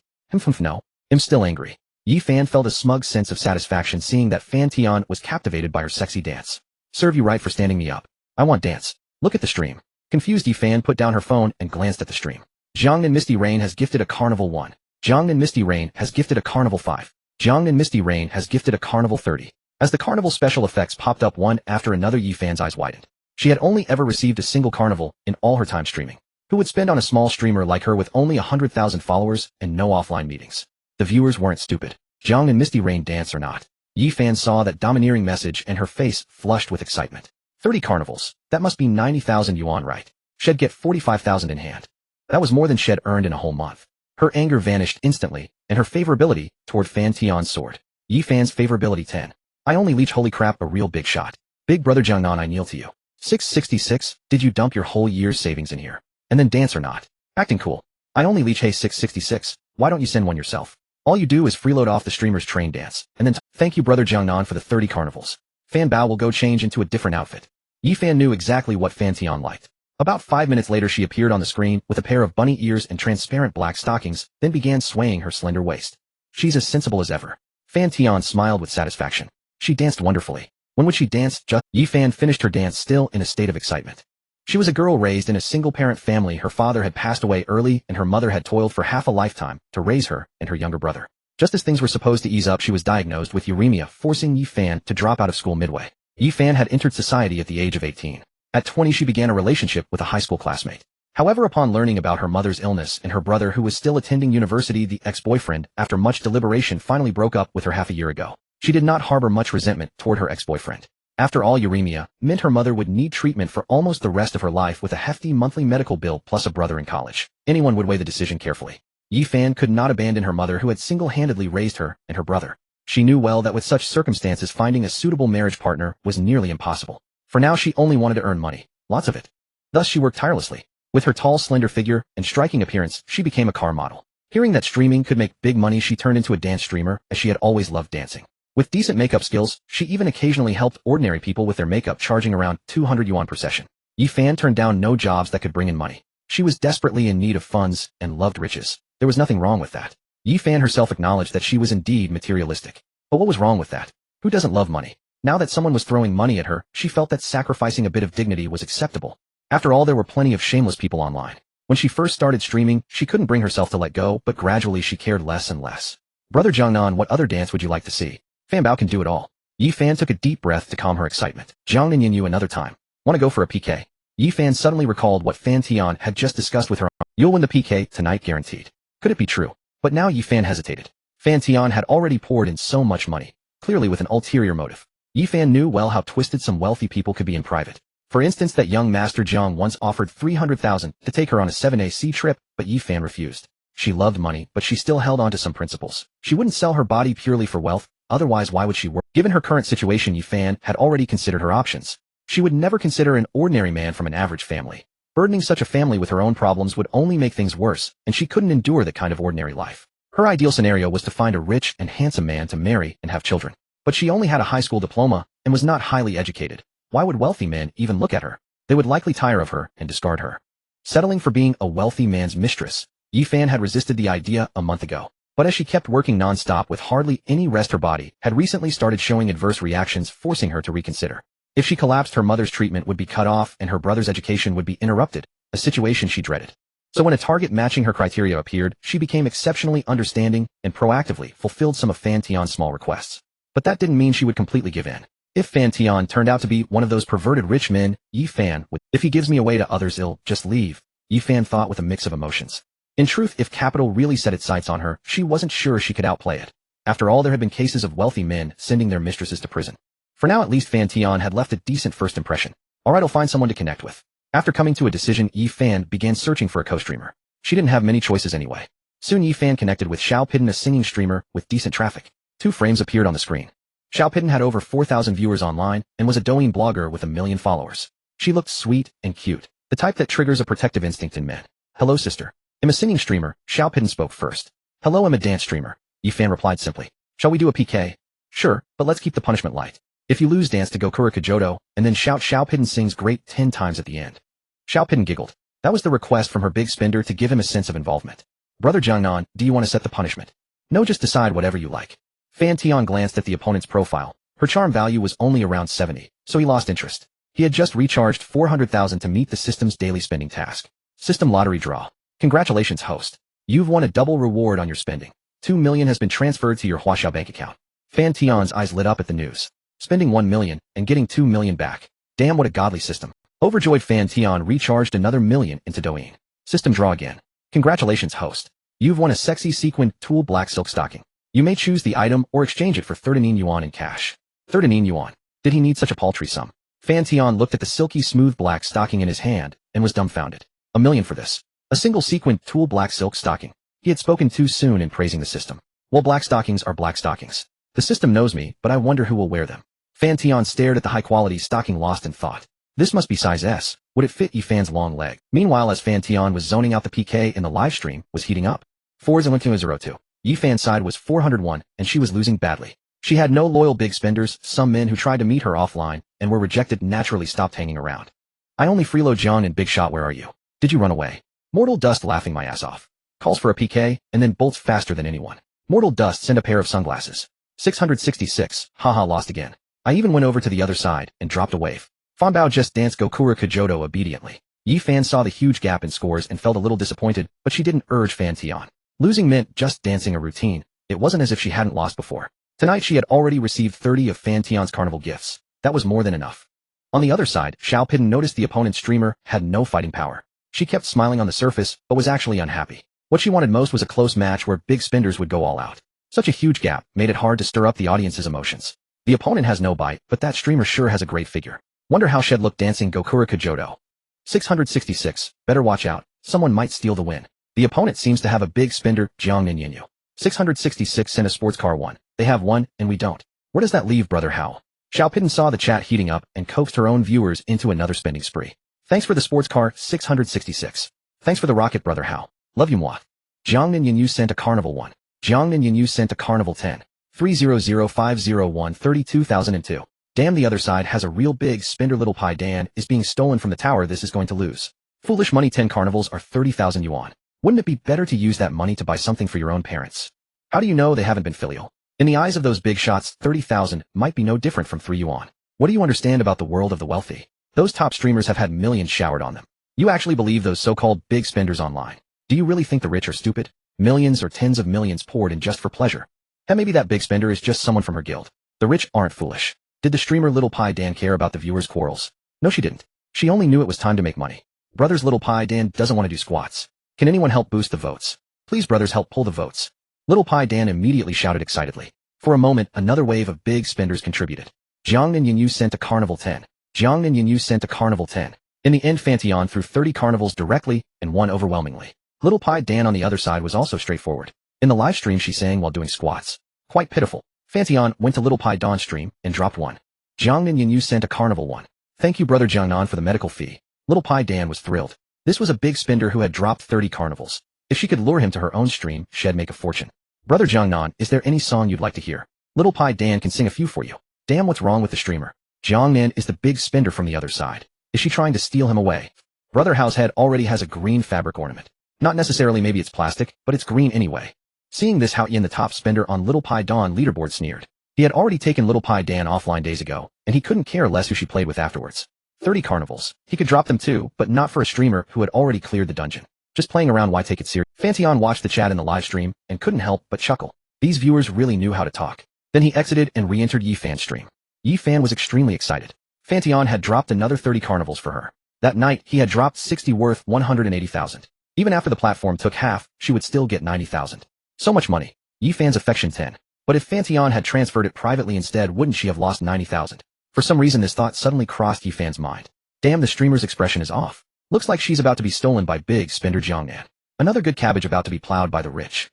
No. I'm still angry. Yi Fan felt a smug sense of satisfaction seeing that Fan Tian was captivated by her sexy dance. Serve you right for standing me up. I want dance. Look at the stream. Confused, Yi Fan put down her phone and glanced at the stream. Zhang and Misty Rain has gifted a carnival 1. Zhang and Misty Rain has gifted a carnival 5. Zhang and Misty Rain has gifted a carnival 30. As the carnival special effects popped up one after another, Yi Fan's eyes widened. She had only ever received a single carnival in all her time streaming. Who would spend on a small streamer like her with only 100,000 followers and no offline meetings? The viewers weren't stupid. Zhang and Misty Rain dance or not. Yi Fan saw that domineering message and her face flushed with excitement. 30 carnivals. That must be 90,000 yuan, right? She'd get 45,000 in hand. That was more than she'd earned in a whole month. Her anger vanished instantly, and her favorability toward Fan Tian's soared. Yi Fan's favorability 10. I only leech, holy crap, a real big shot. Big brother Jiangnan, I kneel to you. 666, did you dump your whole year's savings in here? And then dance or not? Acting cool. I only leech, hey 666, why don't you send one yourself? All you do is freeload off the streamer's train dance, and then thank you brother Jiangnan for the 30 carnivals. Fan Bao will go change into a different outfit. Yi Fan knew exactly what Fan Tian liked. About 5 minutes later, she appeared on the screen with a pair of bunny ears and transparent black stockings, then began swaying her slender waist. She's as sensible as ever. Fan Tian smiled with satisfaction. She danced wonderfully. When would she dance? Yi Fan finished her dance still in a state of excitement. She was a girl raised in a single-parent family. Her father had passed away early, and her mother had toiled for half a lifetime to raise her and her younger brother. Just as things were supposed to ease up, she was diagnosed with uremia, forcing Yi Fan to drop out of school midway. Yi Fan had entered society at the age of 18. At 20, she began a relationship with a high school classmate. However, upon learning about her mother's illness and her brother who was still attending university, the ex-boyfriend, after much deliberation, finally broke up with her half a year ago. She did not harbor much resentment toward her ex-boyfriend. After all, uremia meant her mother would need treatment for almost the rest of her life with a hefty monthly medical bill plus a brother in college. Anyone would weigh the decision carefully. Yi Fan could not abandon her mother who had single-handedly raised her and her brother. She knew well that with such circumstances finding a suitable marriage partner was nearly impossible. For now, she only wanted to earn money. Lots of it. Thus, she worked tirelessly. With her tall, slender figure and striking appearance, she became a car model. Hearing that streaming could make big money, she turned into a dance streamer, as she had always loved dancing. With decent makeup skills, she even occasionally helped ordinary people with their makeup, charging around 200 yuan per session. Yi Fan turned down no jobs that could bring in money. She was desperately in need of funds and loved riches. There was nothing wrong with that. Yi Fan herself acknowledged that she was indeed materialistic. But what was wrong with that? Who doesn't love money? Now that someone was throwing money at her, she felt that sacrificing a bit of dignity was acceptable. After all, there were plenty of shameless people online. When she first started streaming, she couldn't bring herself to let go, but gradually she cared less and less. Brother Jiangnan, what other dance would you like to see? Fan Bao can do it all. Yi Fan took a deep breath to calm her excitement. Jiangnan Yin Yu another time. Want to go for a PK? Yi Fan suddenly recalled what Fan Tian had just discussed with her. You'll win the PK tonight guaranteed. Could it be true? But now Yi Fan hesitated. Fan Tian had already poured in so much money, clearly with an ulterior motive. Yi Fan knew well how twisted some wealthy people could be in private. For instance, that young Master Jiang once offered 300,000 to take her on a 7AC trip, but Yi Fan refused. She loved money, but she still held on to some principles. She wouldn't sell her body purely for wealth, otherwise why would she work? Given her current situation, Yi Fan had already considered her options. She would never consider an ordinary man from an average family. Burdening such a family with her own problems would only make things worse, and she couldn't endure that kind of ordinary life. Her ideal scenario was to find a rich and handsome man to marry and have children. But she only had a high school diploma and was not highly educated. Why would wealthy men even look at her? They would likely tire of her and discard her. Settling for being a wealthy man's mistress, Yi Fan had resisted the idea a month ago. But as she kept working non-stop with hardly any rest, her body had recently started showing adverse reactions, forcing her to reconsider. If she collapsed, her mother's treatment would be cut off and her brother's education would be interrupted, a situation she dreaded. So when a target matching her criteria appeared, she became exceptionally understanding and proactively fulfilled some of Fan Tian's small requests. But that didn't mean she would completely give in. If Fan Tian turned out to be one of those perverted rich men, Yi Fan would. If he gives me away to others, I'll just leave, Yi Fan thought with a mix of emotions. In truth, if capital really set its sights on her, she wasn't sure she could outplay it. After all, there had been cases of wealthy men sending their mistresses to prison. For now, at least, Fan Tian had left a decent first impression. Alright, I'll find someone to connect with. After coming to a decision, Yi Fan began searching for a co-streamer. She didn't have many choices anyway. Soon Yi Fan connected with Xiao Pidden, a singing streamer with decent traffic. 2 frames appeared on the screen. Xiao Pidden had over 4,000 viewers online and was a Douyin blogger with 1 million followers. She looked sweet and cute, the type that triggers a protective instinct in men. Hello, sister. I'm a singing streamer, Xiao Pidden spoke first. Hello, I'm a dance streamer, Yi Fan replied simply. Shall we do a PK? Sure, but let's keep the punishment light. If you lose, dance to Gokura Kajodo, and then shout Xiao Pidden sings great 10 times at the end. Xiao Pidden giggled. That was the request from her big spender to give him a sense of involvement. Brother Jiangnan, do you want to set the punishment? No, just decide whatever you like. Fan Tian glanced at the opponent's profile. Her charm value was only around 70, so he lost interest. He had just recharged 400,000 to meet the system's daily spending task. System lottery draw. Congratulations, host. You've won a double reward on your spending. 2 million has been transferred to your Huaxiao bank account. Fan Tian's eyes lit up at the news. Spending 1 million and getting 2 million back. Damn, what a godly system. Overjoyed, Fan Tian recharged another million into Douyin. System draw again. Congratulations, host. You've won a sexy sequined tulle black silk stocking. You may choose the item or exchange it for 39 yuan in cash. 39 yuan. Did he need such a paltry sum? Fan Tian looked at the silky smooth black stocking in his hand and was dumbfounded. 1 million for this. A single sequined tulle black silk stocking. He had spoken too soon in praising the system. Well, black stockings are black stockings. The system knows me, but I wonder who will wear them. Fan Tian stared at the high-quality stocking, lost in thought. This must be size S. Would it fit Yi Fan's long leg? Meanwhile, as Fan Tian was zoning out, the PK in the live stream was heating up. 4-0-2-0-2. Yi Fan's side was 401, and she was losing badly. She had no loyal big spenders. Some men who tried to meet her offline and were rejected naturally stopped hanging around. I only freelo John in Big Shot. Where are you? Did you run away? Mortal Dust laughing my ass off. Calls for a PK, and then bolts faster than anyone. Mortal Dust send a pair of sunglasses. 666, haha, lost again. I even went over to the other side and dropped a wave. Fan Bao just danced Gokura Kajodo obediently. Yi Fan saw the huge gap in scores and felt a little disappointed, but she didn't urge Fan Tian. Losing meant just dancing a routine. It wasn't as if she hadn't lost before. Tonight she had already received 30 of Fan Tian's carnival gifts. That was more than enough. On the other side, Xiao Pidden noticed the opponent's streamer had no fighting power. She kept smiling on the surface, but was actually unhappy. What she wanted most was a close match where big spenders would go all out. Such a huge gap made it hard to stir up the audience's emotions. The opponent has no bite, but that streamer sure has a great figure. Wonder how she'd look dancing Gokura Kajodo. 666, better watch out, someone might steal the win. The opponent seems to have a big spender, Jiangnan Yin Yu. 666 sent a sports car one. They have one, and we don't. Where does that leave Brother Hao? Xiao Pidden saw the chat heating up and coaxed her own viewers into another spending spree. Thanks for the sports car, 666. Thanks for the rocket, Brother Hao. Love you, moi. Jiangnan Yin Yu sent a carnival 1. Jiangnan Yin Yu sent a carnival 10. 300501 32,002. Damn, the other side has a real big spender. Little Pai Dan is being stolen from the tower. This is going to lose. Foolish money. 10 carnivals are 30,000 yuan. Wouldn't it be better to use that money to buy something for your own parents? How do you know they haven't been filial? In the eyes of those big shots, 30,000 might be no different from 3 yuan. What do you understand about the world of the wealthy? Those top streamers have had millions showered on them. You actually believe those so-called big spenders online? Do you really think the rich are stupid? Millions or tens of millions poured in just for pleasure. And maybe that big spender is just someone from her guild. The rich aren't foolish. Did the streamer Little Pi Dan care about the viewers' quarrels? No, she didn't. She only knew it was time to make money. Brothers, Little Pi Dan doesn't want to do squats. Can anyone help boost the votes? Please, brothers, help pull the votes. Little Pi Dan immediately shouted excitedly. For a moment, another wave of big spenders contributed. Jiangnan Yinyu sent a carnival 10. Jiangnan Yinyu sent a carnival 10. In the end, Fan Tian threw 30 carnivals directly and won overwhelmingly. Little Pi Dan on the other side was also straightforward. In the live stream, she sang while doing squats. Quite pitiful. Fan Tian went to Little Pi Dan's stream and dropped 1. Jiangnan Yinyu sent a carnival 1. Thank you, brother Jiangnan, for the medical fee. Little Pi Dan was thrilled. This was a big spender who had dropped 30 carnivals. If she could lure him to her own stream, she'd make a fortune. Brother Jiangnan, is there any song you'd like to hear? Little Pi Dan can sing a few for you. Damn, what's wrong with the streamer? Jiangnan is the big spender from the other side. Is she trying to steal him away? Brother Househead already has a green fabric ornament. Not necessarily, maybe it's plastic, but it's green anyway. Seeing this, Hao Yin, the top spender on Little Pi Dan leaderboard, sneered. He had already taken Little Pi Dan offline days ago, and he couldn't care less who she played with afterwards. 30 carnivals. He could drop them too, but not for a streamer who had already cleared the dungeon. Just playing around, why take it serious? Fan Tian watched the chat in the live stream and couldn't help but chuckle. These viewers really knew how to talk. Then he exited and re-entered Yi Fan's stream. Yi Fan was extremely excited. Fan Tian had dropped another 30 carnivals for her. That night, he had dropped 60 worth 180,000. Even after the platform took half, she would still get 90,000. So much money. Yi Fan's affection 10. But if Fan Tian had transferred it privately instead, wouldn't she have lost 90,000? For some reason, this thought suddenly crossed Yi Fan's mind. Damn, the streamer's expression is off. Looks like she's about to be stolen by big spender Jiangnan. Another good cabbage about to be plowed by the rich.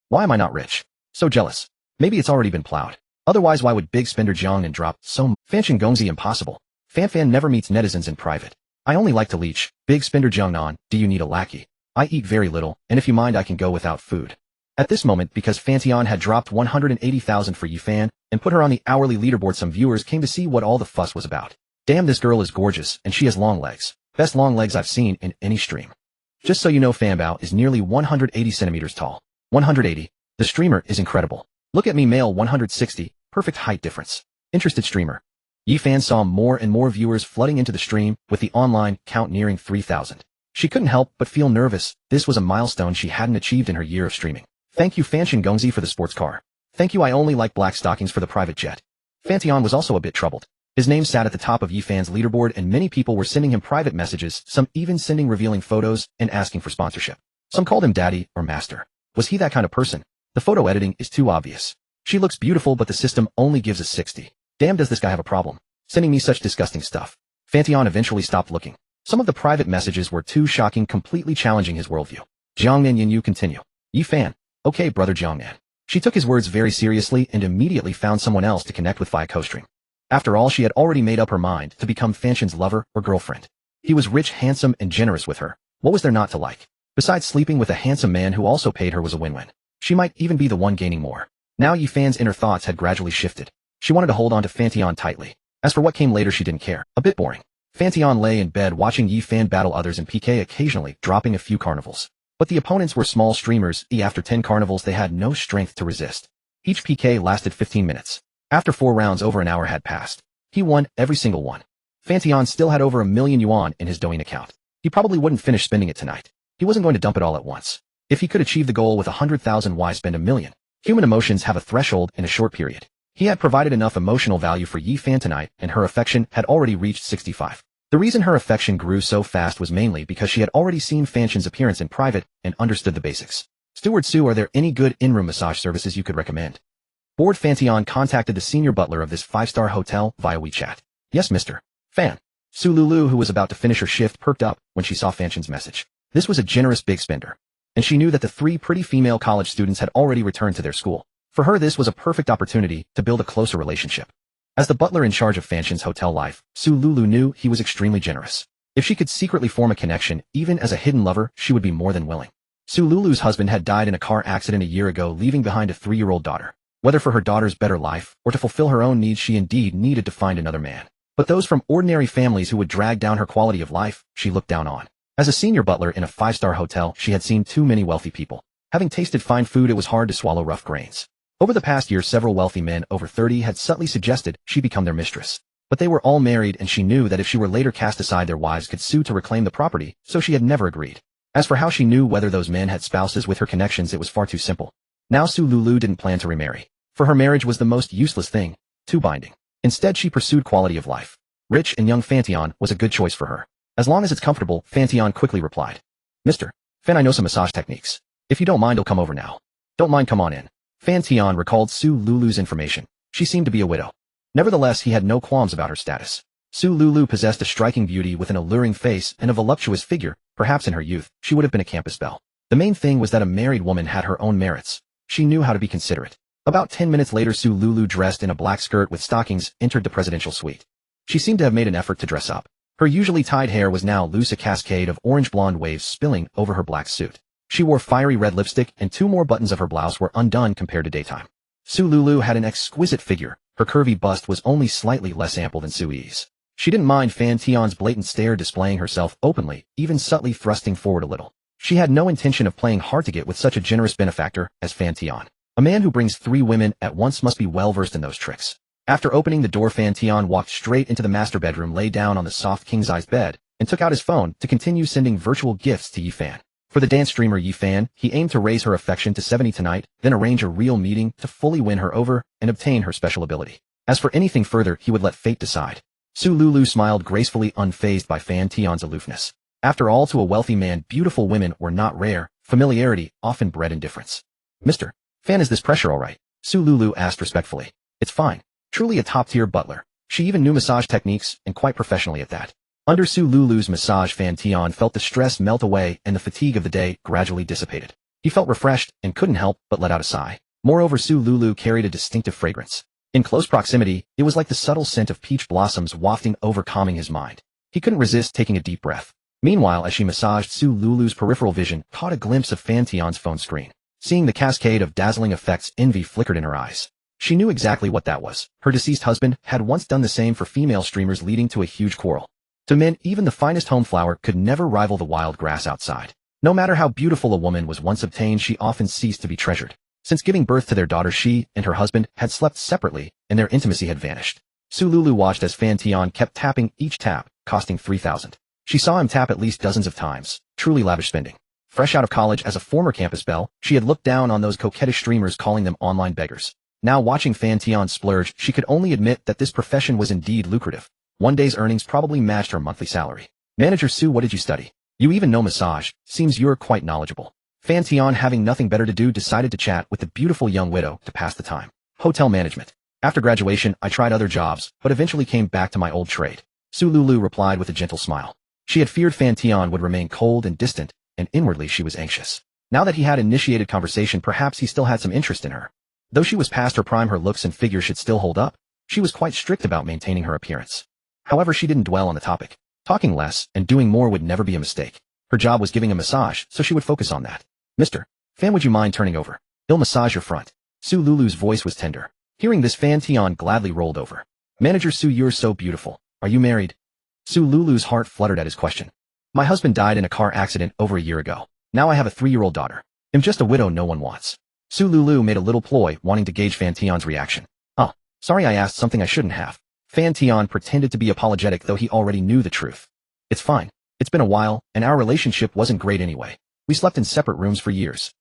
Why am I not rich? So jealous. Maybe it's already been plowed. Otherwise, why would big spender Jiangnan drop so Fanshin Gongzi? Impossible. Fan never meets netizens in private. I only like to leech. Big spender Jiangnan, do you need a lackey? I eat very little, and if you mind, I can go without food. At this moment, because Fan Tian had dropped 180,000 for Yi Fan and put her on the hourly leaderboard, some viewers came to see what all the fuss was about. Damn, this girl is gorgeous, and she has long legs. Best long legs I've seen in any stream. Just so you know, Fanbao is nearly 180 centimeters tall. 180. The streamer is incredible. Look at me, male 160, perfect height difference. Interested streamer. Yi Fan saw more and more viewers flooding into the stream, with the online count nearing 3,000. She couldn't help but feel nervous. This was a milestone she hadn't achieved in her year of streaming. Thank you, Fanshin Gongzi, for the sports car. Thank you, I only like black stockings for the private jet. Fan Tian was also a bit troubled. His name sat at the top of Yi Fan's leaderboard, and many people were sending him private messages, some even sending revealing photos and asking for sponsorship. Some called him daddy or master. Was he that kind of person? The photo editing is too obvious. She looks beautiful, but the system only gives a 60. Damn, does this guy have a problem? Sending me such disgusting stuff. Fan Tian eventually stopped looking. Some of the private messages were too shocking, completely challenging his worldview. Jiangnan Yinyu, continue. Yi Fan. Okay, brother Jiangnan. She took his words very seriously and immediately found someone else to connect with via co-stream. After all, she had already made up her mind to become Fanshin's lover or girlfriend. He was rich, handsome, and generous with her. What was there not to like? Besides, sleeping with a handsome man who also paid her was a win-win. She might even be the one gaining more. Now Yi Fan's inner thoughts had gradually shifted. She wanted to hold on to Fan Tian tightly. As for what came later, she didn't care. A bit boring. Fan Tian lay in bed watching Yi Fan battle others in PK, occasionally dropping a few carnivals. But the opponents were small streamers. After 10 carnivals, they had no strength to resist. Each PK lasted 15 minutes. After 4 rounds, over an hour had passed. He won every single one. Fan Tian still had over 1 million yuan in his Douyin account. He probably wouldn't finish spending it tonight. He wasn't going to dump it all at once. If he could achieve the goal with 100,000, why spend 1 million? Human emotions have a threshold in a short period. He had provided enough emotional value for Yi Fan tonight, and her affection had already reached 65. The reason her affection grew so fast was mainly because she had already seen Fanshin's appearance in private and understood the basics. Steward Su, are there any good in-room massage services you could recommend? Bored Fan Tian contacted the senior butler of this 5-star hotel via WeChat. Yes, Mr. Fan. Su Lulu, who was about to finish her shift, perked up when she saw Fanshin's message. This was a generous big spender. And she knew that the 3 pretty female college students had already returned to their school. For her, this was a perfect opportunity to build a closer relationship. As the butler in charge of Fanshin's hotel life, Su Lulu knew he was extremely generous. If she could secretly form a connection, even as a hidden lover, she would be more than willing. Su Lulu's husband had died in a car accident a year ago, leaving behind a 3-year-old daughter. Whether for her daughter's better life or to fulfill her own needs, she indeed needed to find another man. But those from ordinary families who would drag down her quality of life, she looked down on. As a senior butler in a 5-star hotel, she had seen too many wealthy people. Having tasted fine food, it was hard to swallow rough grains. Over the past year, several wealthy men over 30 had subtly suggested she become their mistress. But they were all married, and she knew that if she were later cast aside, their wives could sue to reclaim the property, so she had never agreed. As for how she knew whether those men had spouses with her connections, it was far too simple. Now Su Lulu didn't plan to remarry. For her, marriage was the most useless thing, too binding. Instead, she pursued quality of life. Rich and young Fan Tian was a good choice for her. As long as it's comfortable, Fan Tian quickly replied. Mr. Fan, I know some massage techniques. If you don't mind, I'll come over now. Don't mind, come on in. Fan Tian recalled Su Lulu's information. She seemed to be a widow. Nevertheless, he had no qualms about her status. Su Lulu possessed a striking beauty with an alluring face and a voluptuous figure. Perhaps in her youth, she would have been a campus belle. The main thing was that a married woman had her own merits. She knew how to be considerate. About 10 minutes later, Su Lulu, dressed in a black skirt with stockings, entered the presidential suite. She seemed to have made an effort to dress up. Her usually tied hair was now loose, a cascade of orange blonde waves spilling over her black suit. She wore fiery red lipstick, and 2 more buttons of her blouse were undone compared to daytime. Su Lulu had an exquisite figure. Her curvy bust was only slightly less ample than Sui's. She didn't mind Fan Tian's blatant stare, displaying herself openly, even subtly thrusting forward a little. She had no intention of playing hard to get with such a generous benefactor as Fan Tian. A man who brings 3 women at once must be well versed in those tricks. After opening the door, Fan Tian walked straight into the master bedroom, lay down on the soft king-size bed, and took out his phone to continue sending virtual gifts to Yi Fan. For the dance streamer Yi Fan, he aimed to raise her affection to 70 tonight, then arrange a real meeting to fully win her over and obtain her special ability. As for anything further, he would let fate decide. Su Lulu smiled gracefully, unfazed by Fan Tian's aloofness. After all, to a wealthy man, beautiful women were not rare. Familiarity often bred indifference. Mr. Fan, is this pressure all right? Su Lulu asked respectfully. It's fine. Truly a top-tier butler. She even knew massage techniques, and quite professionally at that. Under Su Lulu's massage, Fan Tian felt the stress melt away and the fatigue of the day gradually dissipated. He felt refreshed and couldn't help but let out a sigh. Moreover, Su Lulu carried a distinctive fragrance. In close proximity, it was like the subtle scent of peach blossoms wafting over, calming his mind. He couldn't resist taking a deep breath. Meanwhile, as she massaged, Su Lulu's peripheral vision caught a glimpse of Fan Tian's phone screen. Seeing the cascade of dazzling effects, envy flickered in her eyes. She knew exactly what that was. Her deceased husband had once done the same for female streamers, leading to a huge quarrel. To men, even the finest home flower could never rival the wild grass outside. No matter how beautiful a woman was once obtained, she often ceased to be treasured. Since giving birth to their daughter, she and her husband had slept separately, and their intimacy had vanished. Su Lulu watched as Fan Tian kept tapping, each tap costing 3,000. She saw him tap at least dozens of times. Truly lavish spending. Fresh out of college as a former campus belle, she had looked down on those coquettish streamers, calling them online beggars. Now, watching Fan Tian splurge, she could only admit that this profession was indeed lucrative. One day's earnings probably matched her monthly salary. Manager Su, what did you study? You even know massage. Seems you're quite knowledgeable. Fan Tian, having nothing better to do, decided to chat with the beautiful young widow to pass the time. Hotel management. After graduation, I tried other jobs, but eventually came back to my old trade. Su Lulu replied with a gentle smile. She had feared Fan Tian would remain cold and distant, and inwardly she was anxious. Now that he had initiated conversation, perhaps he still had some interest in her. Though she was past her prime, her looks and figure should still hold up. She was quite strict about maintaining her appearance. However, she didn't dwell on the topic. Talking less and doing more would never be a mistake. Her job was giving a massage, so she would focus on that. Mr. Fan, would you mind turning over? I'll massage your front. Su Lulu's voice was tender. Hearing this, Fan Tian gladly rolled over. Manager Su, you're so beautiful. Are you married? Su Lulu's heart fluttered at his question. My husband died in a car accident over a year ago. Now I have a 3-year-old daughter. I'm just a widow no one wants. Su Lulu made a little ploy, wanting to gauge Fan Tian's reaction. Oh, sorry, I asked something I shouldn't have. Fan Tian pretended to be apologetic, though he already knew the truth. It's fine. It's been a while, and our relationship wasn't great anyway. We slept in separate rooms for years.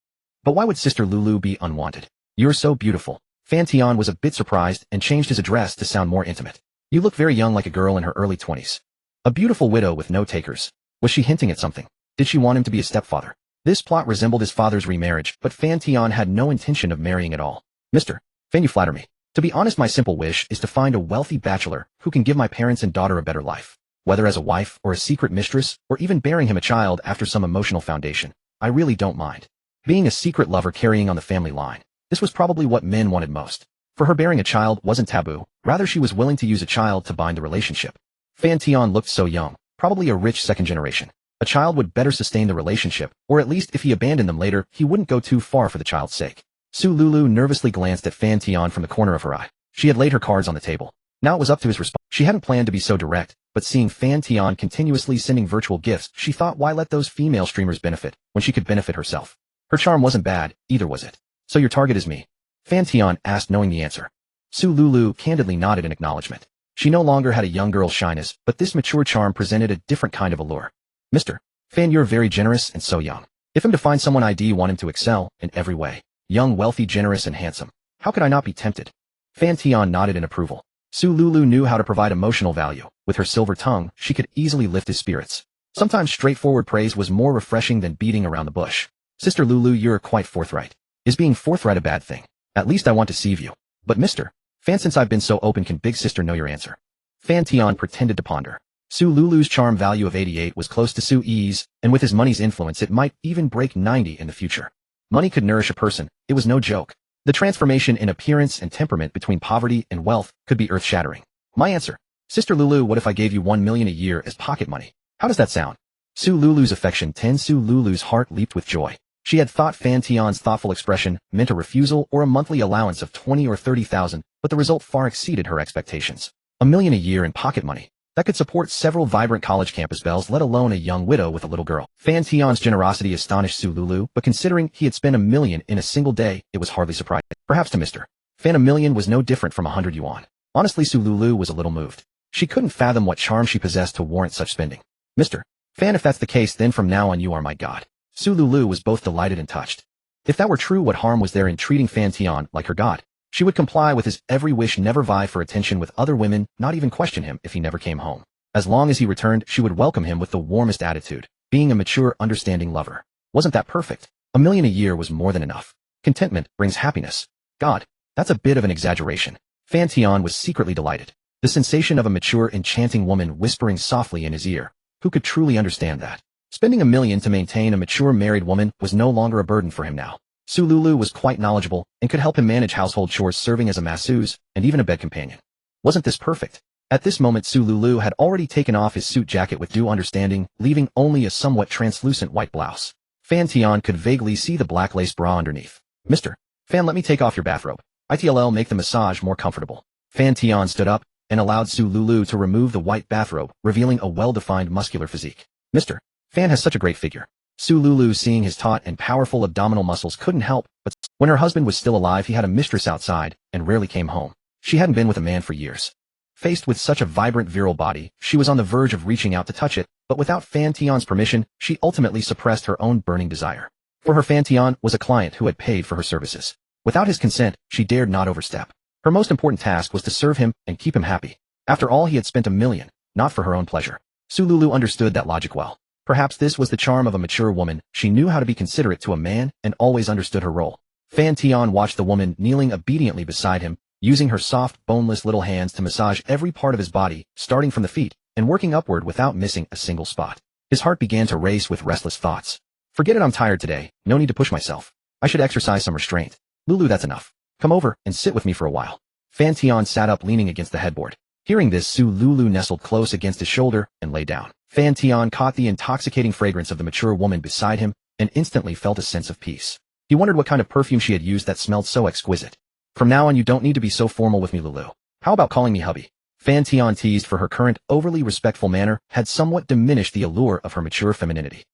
But why would Sister Lulu be unwanted? You're so beautiful. Fan Tian was a bit surprised and changed his address to sound more intimate. You look very young, like a girl in her early 20s. A beautiful widow with no takers. Was she hinting at something? Did she want him to be a stepfather? This plot resembled his father's remarriage, but Fan Tian had no intention of marrying at all. Mr. Fan, you flatter me. To be honest, my simple wish is to find a wealthy bachelor who can give my parents and daughter a better life. Whether as a wife or a secret mistress, or even bearing him a child after some emotional foundation, I really don't mind. Being a secret lover carrying on the family line. This was probably what men wanted most. For her, bearing a child wasn't taboo, rather she was willing to use a child to bind the relationship. Fan Tian looked so young, probably a rich second generation. A child would better sustain the relationship, or at least if he abandoned them later, he wouldn't go too far for the child's sake. Su Lulu nervously glanced at Fan Tian from the corner of her eye. She had laid her cards on the table. Now it was up to his response. She hadn't planned to be so direct, but seeing Fan Tian continuously sending virtual gifts, she thought, why let those female streamers benefit when she could benefit herself? Her charm wasn't bad, either was it. So your target is me. Fan Tian asked, knowing the answer. Su Lulu candidly nodded in acknowledgement. She no longer had a young girl's shyness, but this mature charm presented a different kind of allure. Mr. Fan, you're very generous and so young. If I'm to find someone I want him to excel in every way. Young, wealthy, generous, and handsome. How could I not be tempted? Fan Tian nodded in approval. Su Lulu knew how to provide emotional value. With her silver tongue, she could easily lift his spirits. Sometimes straightforward praise was more refreshing than beating around the bush. Sister Lulu, you're quite forthright. Is being forthright a bad thing? At least I want to deceive you. But Mr. Fan, since I've been so open, can big sister know your answer? Fan Tian pretended to ponder. Su Lulu's charm value of 88 was close to Su Yi's, and with his money's influence it might even break 90 in the future. Money could nourish a person, it was no joke. The transformation in appearance and temperament between poverty and wealth could be earth-shattering. My answer. Sister Lulu, what if I gave you 1 million a year as pocket money? How does that sound? Su Lulu's affection 10. Su Lulu's heart leaped with joy. She had thought Fan Tian's thoughtful expression meant a refusal or a monthly allowance of 20 or 30,000, but the result far exceeded her expectations. 1 million a year in pocket money. That could support several vibrant college campus belles, let alone a young widow with a little girl. Fan Tian's generosity astonished Su Lulu, but considering he had spent 1 million in a single day, it was hardly surprising. Perhaps to Mr. Fan 1 million was no different from 100 yuan. Honestly, Su Lulu was a little moved. She couldn't fathom what charm she possessed to warrant such spending. Mr. Fan, if that's the case, then from now on you are my god. Su Lulu was both delighted and touched. If that were true, what harm was there in treating Fan Tian like her god? She would comply with his every wish, never vie for attention with other women, not even question him if he never came home. As long as he returned, she would welcome him with the warmest attitude, being a mature, understanding lover. Wasn't that perfect? 1 million a year was more than enough. Contentment brings happiness. God, that's a bit of an exaggeration. Fan Tian was secretly delighted. The sensation of a mature, enchanting woman whispering softly in his ear. Who could truly understand that? Spending 1 million to maintain a mature married woman was no longer a burden for him now. Su Lulu was quite knowledgeable and could help him manage household chores, serving as a masseuse and even a bed companion. Wasn't this perfect? At this moment, Su Lulu had already taken off his suit jacket with due understanding, leaving only a somewhat translucent white blouse. Fan Tian could vaguely see the black lace bra underneath. Mr. Fan, let me take off your bathrobe. It'll make the massage more comfortable. Fan Tian stood up and allowed Su Lulu to remove the white bathrobe, revealing a well-defined muscular physique. Mr. Fan has such a great figure. Su Lulu, seeing his taut and powerful abdominal muscles, couldn't help but when her husband was still alive, he had a mistress outside and rarely came home. She hadn't been with a man for years. Faced with such a vibrant, virile body, she was on the verge of reaching out to touch it, but without Fan Tian's permission, she ultimately suppressed her own burning desire. For her, Fan Tian was a client who had paid for her services. Without his consent, she dared not overstep. Her most important task was to serve him and keep him happy. After all, he had spent 1 million, not for her own pleasure. Su Lulu understood that logic well. Perhaps this was the charm of a mature woman. She knew how to be considerate to a man and always understood her role. Fan Tian watched the woman kneeling obediently beside him, using her soft, boneless little hands to massage every part of his body, starting from the feet and working upward without missing a single spot. His heart began to race with restless thoughts. Forget it, I'm tired today. No need to push myself. I should exercise some restraint. Lulu, that's enough. Come over and sit with me for a while. Fan Tian sat up, leaning against the headboard. Hearing this, Su Lulu nestled close against his shoulder and lay down. Fan Tian caught the intoxicating fragrance of the mature woman beside him and instantly felt a sense of peace. He wondered what kind of perfume she had used that smelled so exquisite. From now on, you don't need to be so formal with me, Lulu. How about calling me hubby? Fan Tian teased, for her current, overly respectful manner had somewhat diminished the allure of her mature femininity.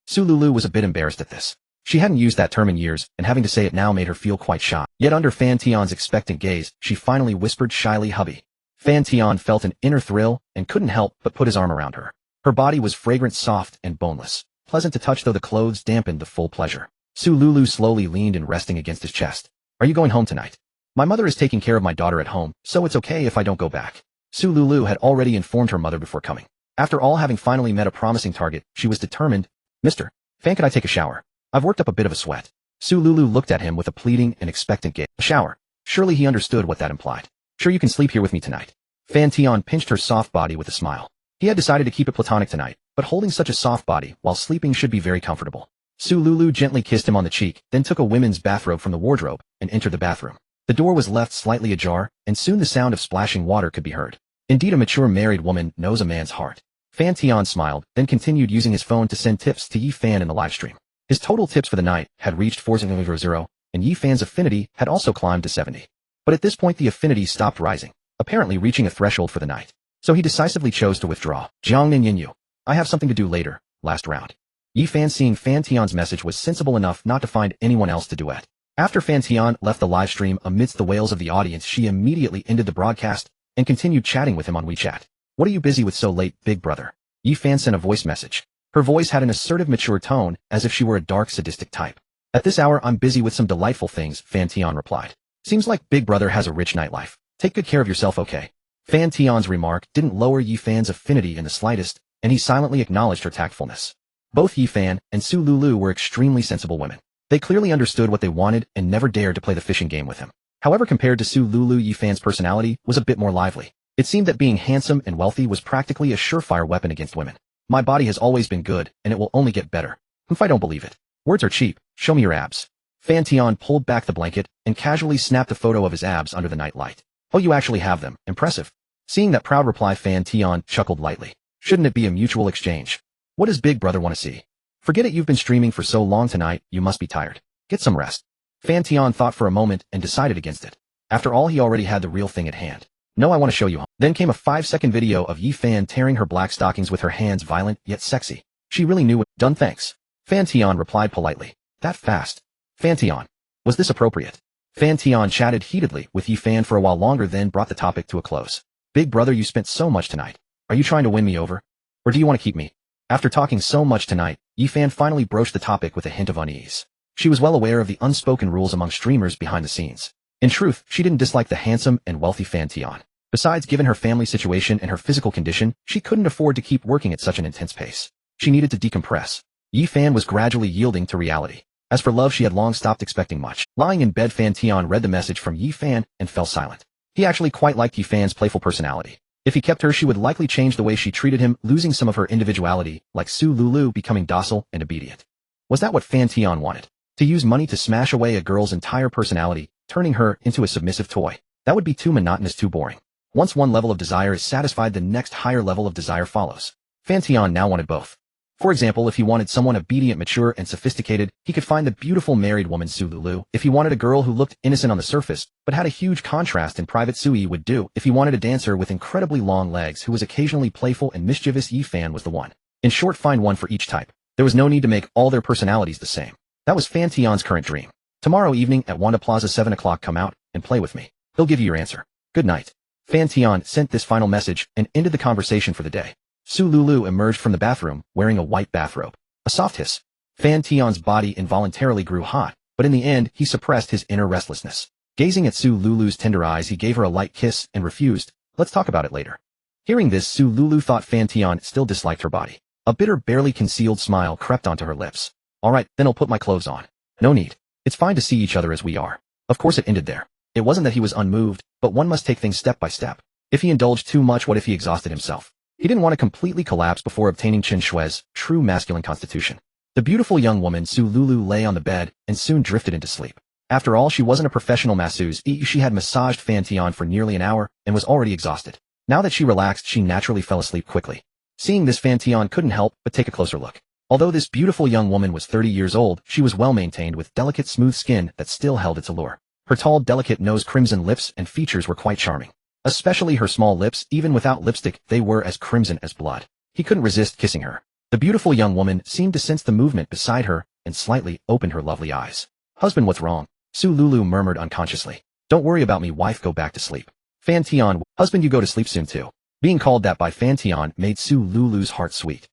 Su Lulu was a bit embarrassed at this. She hadn't used that term in years, and having to say it now made her feel quite shy. Yet under Fan Tian's expectant gaze, she finally whispered shyly, hubby. Fan Tian felt an inner thrill and couldn't help but put his arm around her. Her body was fragrant, soft, and boneless. Pleasant to touch, though the clothes dampened the full pleasure. Su Lulu slowly leaned and resting against his chest. Are you going home tonight? My mother is taking care of my daughter at home, so it's okay if I don't go back. Su Lulu had already informed her mother before coming. After all, having finally met a promising target, she was determined. Mr. Fan, could I take a shower? I've worked up a bit of a sweat. Su Lulu looked at him with a pleading and expectant gaze. A shower? Surely he understood what that implied. Sure, you can sleep here with me tonight. Fan Tian pinched her soft body with a smile. He had decided to keep it platonic tonight, but holding such a soft body while sleeping should be very comfortable. Su Lulu gently kissed him on the cheek, then took a women's bathrobe from the wardrobe and entered the bathroom. The door was left slightly ajar, and soon the sound of splashing water could be heard. Indeed, a mature married woman knows a man's heart. Fan Tian smiled, then continued using his phone to send tips to Yi Fan in the live stream. His total tips for the night had reached 400, and Yi Fan's affinity had also climbed to 70. But at this point the affinity stopped rising, apparently reaching a threshold for the night. So he decisively chose to withdraw. Jiang Nin Yin Yu. I have something to do later, last round. Yi Fan, seeing Fan Tian's message, was sensible enough not to find anyone else to duet. After Fan Tian left the live stream amidst the wails of the audience, she immediately ended the broadcast and continued chatting with him on WeChat. "What are you busy with so late, big brother?" Yi Fan sent a voice message. Her voice had an assertive, mature tone, as if she were a dark, sadistic type. "At this hour, I'm busy with some delightful things," Fan Tian replied. "Seems like big brother has a rich nightlife. Take good care of yourself, okay?" Fan Tian's remark didn't lower Yi Fan's affinity in the slightest, and he silently acknowledged her tactfulness. Both Yi Fan and Su Lulu were extremely sensible women. They clearly understood what they wanted and never dared to play the fishing game with him. However, compared to Su Lulu, Yi Fan's personality was a bit more lively. It seemed that being handsome and wealthy was practically a surefire weapon against women. "My body has always been good, and it will only get better. If I don't believe it. Words are cheap. Show me your abs." Fan Tian pulled back the blanket and casually snapped a photo of his abs under the night light. "Oh, you actually have them. Impressive." Seeing that proud reply, Fan Tian chuckled lightly. "Shouldn't it be a mutual exchange? What does big brother want to see? Forget it, you've been streaming for so long tonight, you must be tired. Get some rest." Fan Tian thought for a moment and decided against it. After all, he already had the real thing at hand. "No, I want to show you." Then came a 5-second video of Yi Fan tearing her black stockings with her hands, violent yet sexy. She really knew it. "Done, thanks." Fan Tian replied politely. "That fast?" Fan Tian. Was this appropriate? Fan Tian chatted heatedly with Yi Fan for a while longer, then brought the topic to a close. "Big brother, you spent so much tonight. Are you trying to win me over? Or do you want to keep me?" After talking so much tonight, Yi Fan finally broached the topic with a hint of unease. She was well aware of the unspoken rules among streamers behind the scenes. In truth, she didn't dislike the handsome and wealthy Fan Tian. Besides, given her family situation and her physical condition, she couldn't afford to keep working at such an intense pace. She needed to decompress. Yi Fan was gradually yielding to reality. As for love, she had long stopped expecting much. Lying in bed, Fan Tian read the message from Yi Fan and fell silent. He actually quite liked Yi Fan's playful personality. If he kept her, she would likely change the way she treated him, losing some of her individuality, like Su Lulu becoming docile and obedient. Was that what Fan Tian wanted? To use money to smash away a girl's entire personality, turning her into a submissive toy? That would be too monotonous, too boring. Once one level of desire is satisfied, the next higher level of desire follows. Fan Tian now wanted both. For example, if he wanted someone obedient, mature, and sophisticated, he could find the beautiful married woman Su Lulu. If he wanted a girl who looked innocent on the surface, but had a huge contrast in private, Su Yi would do. If he wanted a dancer with incredibly long legs who was occasionally playful and mischievous, Yi Fan was the one. In short, find one for each type. There was no need to make all their personalities the same. That was Fan Tian's current dream. "Tomorrow evening at Wanda Plaza 7 o'clock, come out and play with me. He'll give you your answer. Good night." Fan Tian sent this final message and ended the conversation for the day. Su Lulu emerged from the bathroom, wearing a white bathrobe. A soft hiss. Fan Tian's body involuntarily grew hot, but in the end, he suppressed his inner restlessness. Gazing at Su Lulu's tender eyes, he gave her a light kiss and refused. "Let's talk about it later." Hearing this, Su Lulu thought Fan Tian still disliked her body. A bitter, barely concealed smile crept onto her lips. "All right, then I'll put my clothes on." "No need. It's fine to see each other as we are." Of course it ended there. It wasn't that he was unmoved, but one must take things step by step. If he indulged too much, what if he exhausted himself? He didn't want to completely collapse before obtaining Chen Shui's true masculine constitution. The beautiful young woman Su Lulu lay on the bed and soon drifted into sleep. After all, she wasn't a professional masseuse. She had massaged Fan Tian for nearly an hour and was already exhausted. Now that she relaxed, she naturally fell asleep quickly. Seeing this, Fan Tian couldn't help but take a closer look. Although this beautiful young woman was 30 years old, she was well maintained with delicate, smooth skin that still held its allure. Her tall, delicate nose, crimson lips, and features were quite charming. Especially her small lips, even without lipstick, they were as crimson as blood. He couldn't resist kissing her. The beautiful young woman seemed to sense the movement beside her and slightly opened her lovely eyes. "Husband, what's wrong?" Su Lulu murmured unconsciously. "Don't worry about me, wife, go back to sleep." Fan Tian, "Husband, you go to sleep soon too." Being called that by Fan Tian made Su Lulu's heart sweet.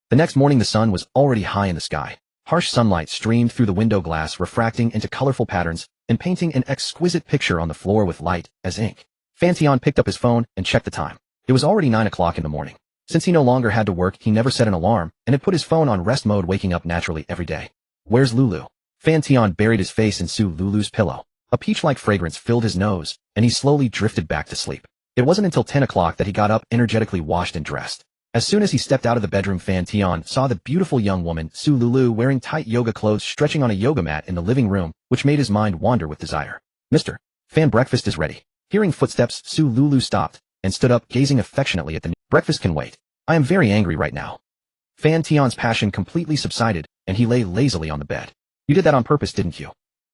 The next morning the sun was already high in the sky. Harsh sunlight streamed through the window glass, refracting into colorful patterns and painting an exquisite picture on the floor with light as ink. Fan Tian picked up his phone and checked the time. It was already 9 o'clock in the morning. Since he no longer had to work, he never set an alarm and had put his phone on rest mode, waking up naturally every day. "Where's Lulu?" Fan Tian buried his face in Su Lulu's pillow. A peach-like fragrance filled his nose, and he slowly drifted back to sleep. It wasn't until 10 o'clock that he got up, energetically washed and dressed. As soon as he stepped out of the bedroom, Fan Tian saw the beautiful young woman, Su Lulu, wearing tight yoga clothes, stretching on a yoga mat in the living room, which made his mind wander with desire. "Mr. Fan, breakfast is ready." Hearing footsteps, Su Lulu stopped and stood up, gazing affectionately at the breakfast can wait. "I am very angry right now." Fan Tian's passion completely subsided, and he lay lazily on the bed. "You did that on purpose, didn't you?"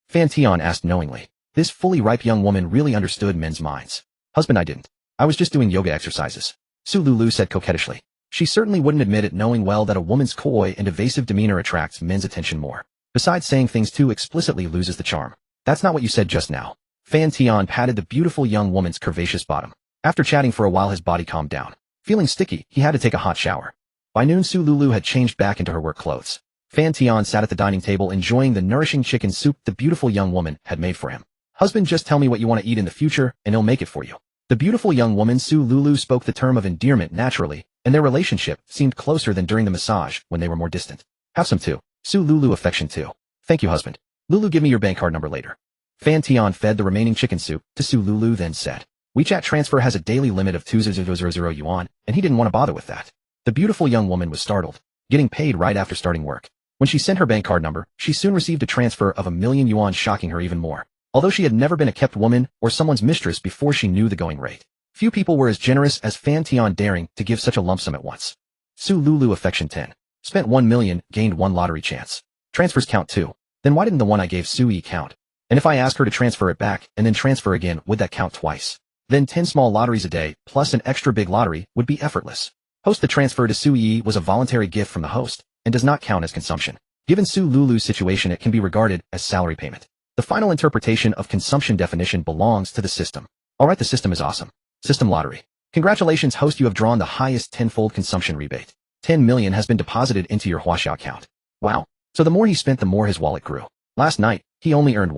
Fan Tian asked knowingly. This fully ripe young woman really understood men's minds. "Husband, I didn't. I was just doing yoga exercises," Su Lulu said coquettishly. She certainly wouldn't admit it, knowing well that a woman's coy and evasive demeanor attracts men's attention more. Besides, saying things too explicitly loses the charm. That's not what you said just now. Fan Tian patted the beautiful young woman's curvaceous bottom. After chatting for a while, his body calmed down. Feeling sticky, he had to take a hot shower. By noon, Su Lulu had changed back into her work clothes. Fan Tian sat at the dining table enjoying the nourishing chicken soup the beautiful young woman had made for him. Husband, just tell me what you want to eat in the future, and he'll make it for you. The beautiful young woman Su Lulu spoke the term of endearment naturally, and their relationship seemed closer than during the massage when they were more distant. Have some too. Su Lulu affection too. Thank you, husband. Lulu, give me your bank card number later. Fan Tian fed the remaining chicken soup to Su Lulu, then said, WeChat transfer has a daily limit of 2,000 yuan, and he didn't want to bother with that. The beautiful young woman was startled, getting paid right after starting work. When she sent her bank card number, she soon received a transfer of 1,000,000 yuan, shocking her even more. Although she had never been a kept woman or someone's mistress before she knew the going rate. Few people were as generous as Fan Tian, daring to give such a lump sum at once. Su Lulu affection 10. Spent 1 million, gained 1 lottery chance. Transfers count too. Then why didn't the one I gave Sui count? And if I ask her to transfer it back and then transfer again, would that count twice? Then 10 small lotteries a day plus an extra big lottery would be effortless. Host, the transfer to Sui was a voluntary gift from the host and does not count as consumption. Given Su Lulu's situation, it can be regarded as salary payment. The final interpretation of consumption definition belongs to the system. Alright, the system is awesome. System lottery. Congratulations, host, you have drawn the highest 10-fold consumption rebate. 10 million has been deposited into your Huaxiao account. Wow. So the more he spent, the more his wallet grew. Last night, he only earned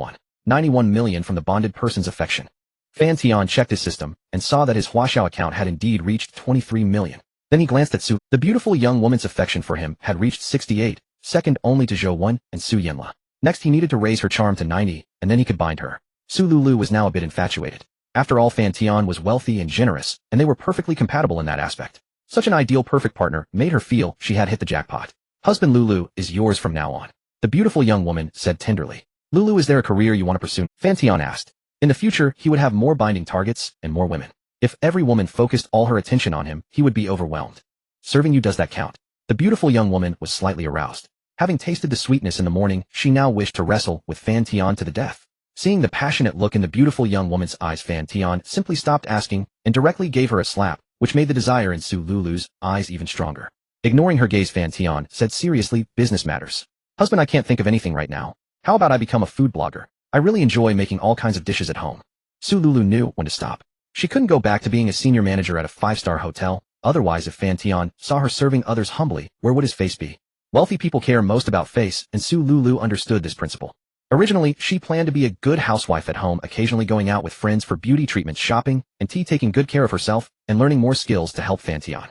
91 million from the bonded person's affection. Fan Tian checked his system and saw that his Huaxiao account had indeed reached 23 million. Then he glanced at Su. The beautiful young woman's affection for him had reached 68, second only to Zhou Wen and Su Yanla. Next, he needed to raise her charm to 90, and then he could bind her. Su Lulu was now a bit infatuated. After all, Fan Tian was wealthy and generous, and they were perfectly compatible in that aspect. Such an ideal perfect partner made her feel she had hit the jackpot. Husband, Lulu is yours from now on. The beautiful young woman said tenderly. Lulu, is there a career you want to pursue? Fan Tian asked. In the future, he would have more binding targets and more women. If every woman focused all her attention on him, he would be overwhelmed. Serving you, does that count? The beautiful young woman was slightly aroused. Having tasted the sweetness in the morning, she now wished to wrestle with Fan Tian to the death. Seeing the passionate look in the beautiful young woman's eyes, Fan Tian simply stopped asking and directly gave her a slap, which made the desire in Su Lulu's eyes even stronger. Ignoring her gaze, Fan Tian said seriously, business matters. Husband, I can't think of anything right now. How about I become a food blogger? I really enjoy making all kinds of dishes at home. Su Lulu knew when to stop. She couldn't go back to being a senior manager at a 5-star hotel. Otherwise, if Fan Tian saw her serving others humbly, where would his face be? Wealthy people care most about face, and Su Lulu understood this principle. Originally, she planned to be a good housewife at home, occasionally going out with friends for beauty treatments, shopping, and tea, taking good care of herself, and learning more skills to help Fan Tian.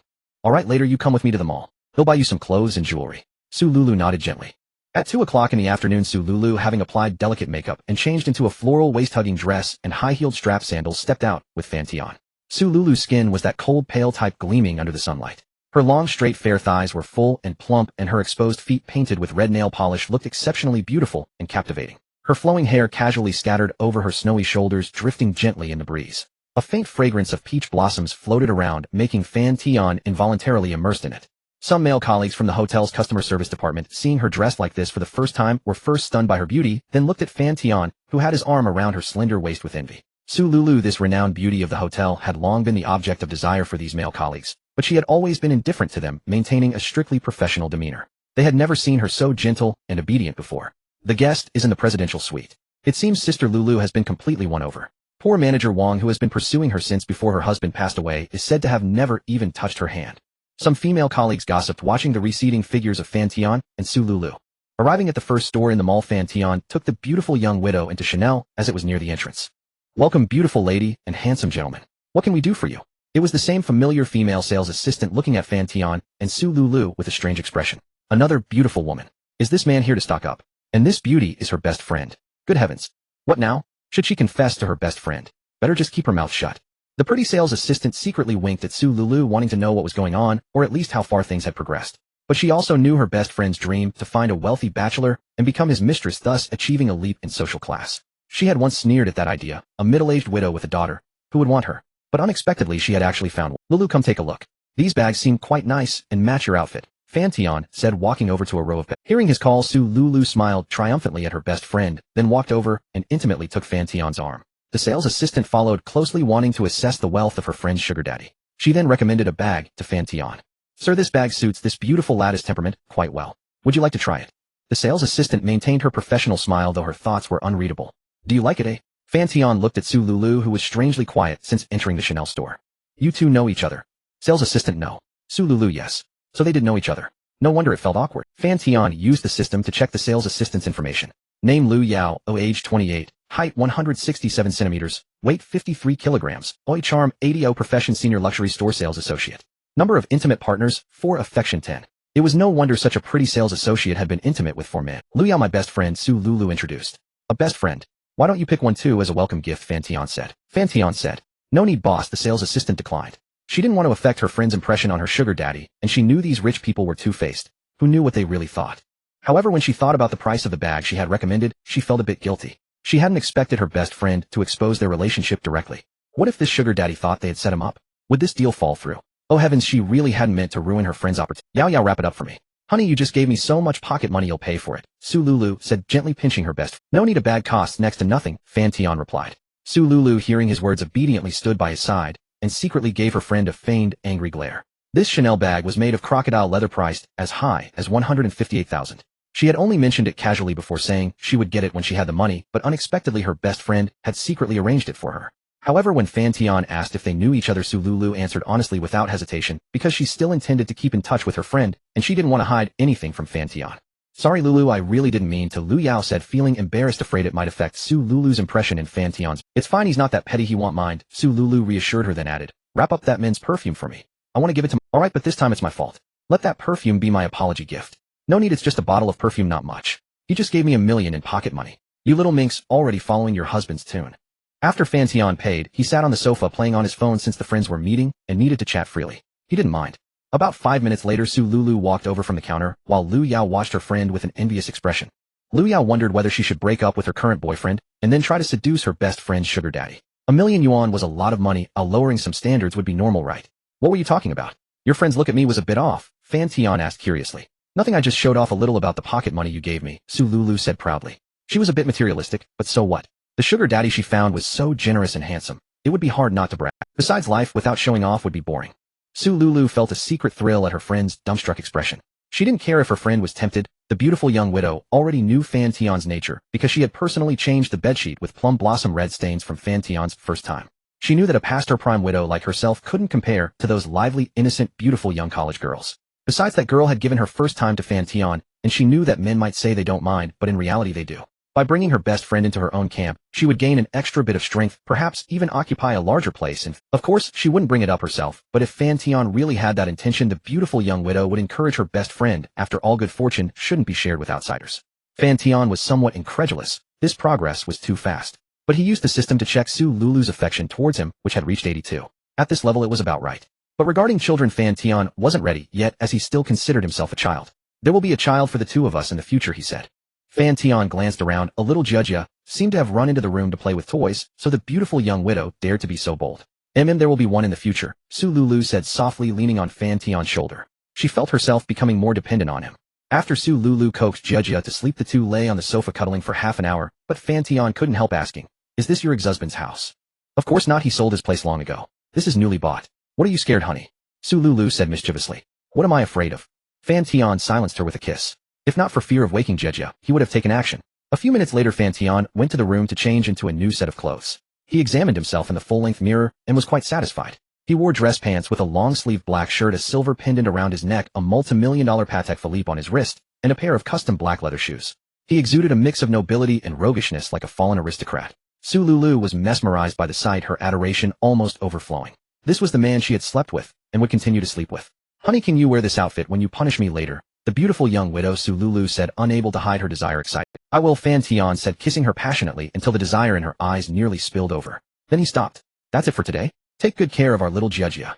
Alright, later you come with me to the mall. He'll buy you some clothes and jewelry. Su Lulu nodded gently. At 2 o'clock in the afternoon, Su Lulu, having applied delicate makeup and changed into a floral waist-hugging dress and high-heeled strap sandals, stepped out with Fan Tian. Su Lulu's skin was that cold, pale type, gleaming under the sunlight. Her long, straight, fair thighs were full and plump, and her exposed feet, painted with red nail polish, looked exceptionally beautiful and captivating. Her flowing hair casually scattered over her snowy shoulders, drifting gently in the breeze. A faint fragrance of peach blossoms floated around, making Fan Tian involuntarily immersed in it. Some male colleagues from the hotel's customer service department, seeing her dressed like this for the first time, were first stunned by her beauty, then looked at Fan Tian, who had his arm around her slender waist, with envy. Su Lulu, this renowned beauty of the hotel, had long been the object of desire for these male colleagues, but she had always been indifferent to them, maintaining a strictly professional demeanor. They had never seen her so gentle and obedient before. The guest is in the presidential suite. It seems Sister Lulu has been completely won over. Poor manager Wang, who has been pursuing her since before her husband passed away, is said to have never even touched her hand. Some female colleagues gossiped, watching the receding figures of Fan Tian and Su Lulu. Arriving at the first store in the mall, Fan Tian took the beautiful young widow into Chanel as it was near the entrance. Welcome, beautiful lady and handsome gentleman. What can we do for you? It was the same familiar female sales assistant looking at Fan Tian and Su Lulu with a strange expression. Another beautiful woman. Is this man here to stock up? And this beauty is her best friend. Good heavens. What now? Should she confess to her best friend? Better just keep her mouth shut. The pretty sales assistant secretly winked at Su Lulu, wanting to know what was going on, or at least how far things had progressed. But she also knew her best friend's dream to find a wealthy bachelor and become his mistress, thus achieving a leap in social class. She had once sneered at that idea, a middle-aged widow with a daughter, who would want her. But unexpectedly, she had actually found one. Lulu, come take a look. These bags seem quite nice and match your outfit, Fan Tian said, walking over to a row of bags. Hearing his call, Su Lulu smiled triumphantly at her best friend, then walked over and intimately took Fan Tian's arm. The sales assistant followed closely, wanting to assess the wealth of her friend's sugar daddy. She then recommended a bag to Fan Tian. Sir, this bag suits this beautiful lattice temperament quite well. Would you like to try it? The sales assistant maintained her professional smile, though her thoughts were unreadable. Do you like it, eh? Fan Tian looked at Su Lulu, who was strangely quiet since entering the Chanel store. You two know each other. Sales assistant no. Su Lulu yes. So they did know each other. No wonder it felt awkward. Fan Tian used the system to check the sales assistant's information. Name Lu Yao, age 28, height 167 centimeters, weight 53 kilograms, charm 80, profession senior luxury store sales associate. Number of intimate partners, 4, affection 10. It was no wonder such a pretty sales associate had been intimate with 4 men. Lu Yao, my best friend, Su Lulu introduced. A best friend. Why don't you pick one too as a welcome gift, Fan Tian said. Fan Tian said. No need, boss, the sales assistant declined. She didn't want to affect her friend's impression on her sugar daddy, and she knew these rich people were two-faced. Who knew what they really thought? However, when she thought about the price of the bag she had recommended, she felt a bit guilty. She hadn't expected her best friend to expose their relationship directly. What if this sugar daddy thought they had set him up? Would this deal fall through? Oh heavens, she really hadn't meant to ruin her friend's opportunity. Yao, wrap it up for me. Honey, you just gave me so much pocket money, you'll pay for it, Su Lulu said, gently pinching her best friend. No need, a bag costs next to nothing, Fan Tian replied. Su Lulu, hearing his words, obediently stood by his side and secretly gave her friend a feigned, angry glare. This Chanel bag was made of crocodile leather, priced as high as 158,000. She had only mentioned it casually before saying she would get it when she had the money, but unexpectedly her best friend had secretly arranged it for her. However, when Fan Tian asked if they knew each other, Su Lulu answered honestly without hesitation, because she still intended to keep in touch with her friend, and she didn't want to hide anything from Fan Tian. Sorry Lulu, I really didn't mean to, Lu Yao said, feeling embarrassed, afraid it might affect Su Lulu's impression in Fan Tian's. It's fine, he's not that petty, he won't mind, Su Lulu reassured her, then added, wrap up that men's perfume for me. I want to give it to him. Alright, but this time it's my fault. Let that perfume be my apology gift. No need, it's just a bottle of perfume, not much. He just gave me $1 million in pocket money. You little minx, already following your husband's tune. After Fan Tian paid, he sat on the sofa playing on his phone since the friends were meeting and needed to chat freely. He didn't mind. About 5 minutes later, Su Lulu walked over from the counter, while Lu Yao watched her friend with an envious expression. Lu Yao wondered whether she should break up with her current boyfriend and then try to seduce her best friend's sugar daddy. $1 million yuan was a lot of money, lowering some standards would be normal, right? What were you talking about? Your friend's look at me was a bit off, Fan Tian asked curiously. Nothing, I just showed off a little about the pocket money you gave me, Su Lulu said proudly. She was a bit materialistic, but so what? The sugar daddy she found was so generous and handsome. It would be hard not to brag. Besides, life without showing off would be boring. Su Lulu felt a secret thrill at her friend's dumbstruck expression. She didn't care if her friend was tempted. The beautiful young widow already knew Fan Tian's nature because she had personally changed the bedsheet with plum blossom red stains from Fan Tian's first time. She knew that a past her prime widow like herself couldn't compare to those lively, innocent, beautiful young college girls. Besides, that girl had given her first time to Fan Tian, and she knew that men might say they don't mind, but in reality they do. By bringing her best friend into her own camp, she would gain an extra bit of strength, perhaps even occupy a larger place, and, of course, she wouldn't bring it up herself, but if Fan Tian really had that intention, the beautiful young widow would encourage her best friend. After all, good fortune shouldn't be shared with outsiders. Fan Tian was somewhat incredulous. This progress was too fast. But he used the system to check Su Lulu's affection towards him, which had reached 82. At this level, it was about right. But regarding children, Fan Tian wasn't ready yet, as he still considered himself a child. There will be a child for the two of us in the future, he said. Fan Tian glanced around. A little Judgia seemed to have run into the room to play with toys, so the beautiful young widow dared to be so bold. There will be one in the future, Su Lulu said softly, leaning on Fan Tian's shoulder. She felt herself becoming more dependent on him. After Su Lulu coaxed Judgia to sleep, the two lay on the sofa cuddling for half an hour, but Fan Tian couldn't help asking, is this your ex-husband's house? Of course not, he sold his place long ago. This is newly bought. What are you scared, honey? Su Lulu said mischievously. What am I afraid of? Fan Tian silenced her with a kiss. If not for fear of waking Jejia, he would have taken action. A few minutes later, Fan Tian went to the room to change into a new set of clothes. He examined himself in the full-length mirror and was quite satisfied. He wore dress pants with a long-sleeved black shirt, a silver pendant around his neck, a multi-million-dollar Patek Philippe on his wrist, and a pair of custom black leather shoes. He exuded a mix of nobility and roguishness like a fallen aristocrat. Su Lulu was mesmerized by the sight, her adoration almost overflowing. This was the man she had slept with and would continue to sleep with. Honey, can you wear this outfit when you punish me later? The beautiful young widow, Su Lulu said, unable to hide her desire excited. I will, Fan Tian said, kissing her passionately until the desire in her eyes nearly spilled over. Then he stopped. That's it for today? Take good care of our little Jejia.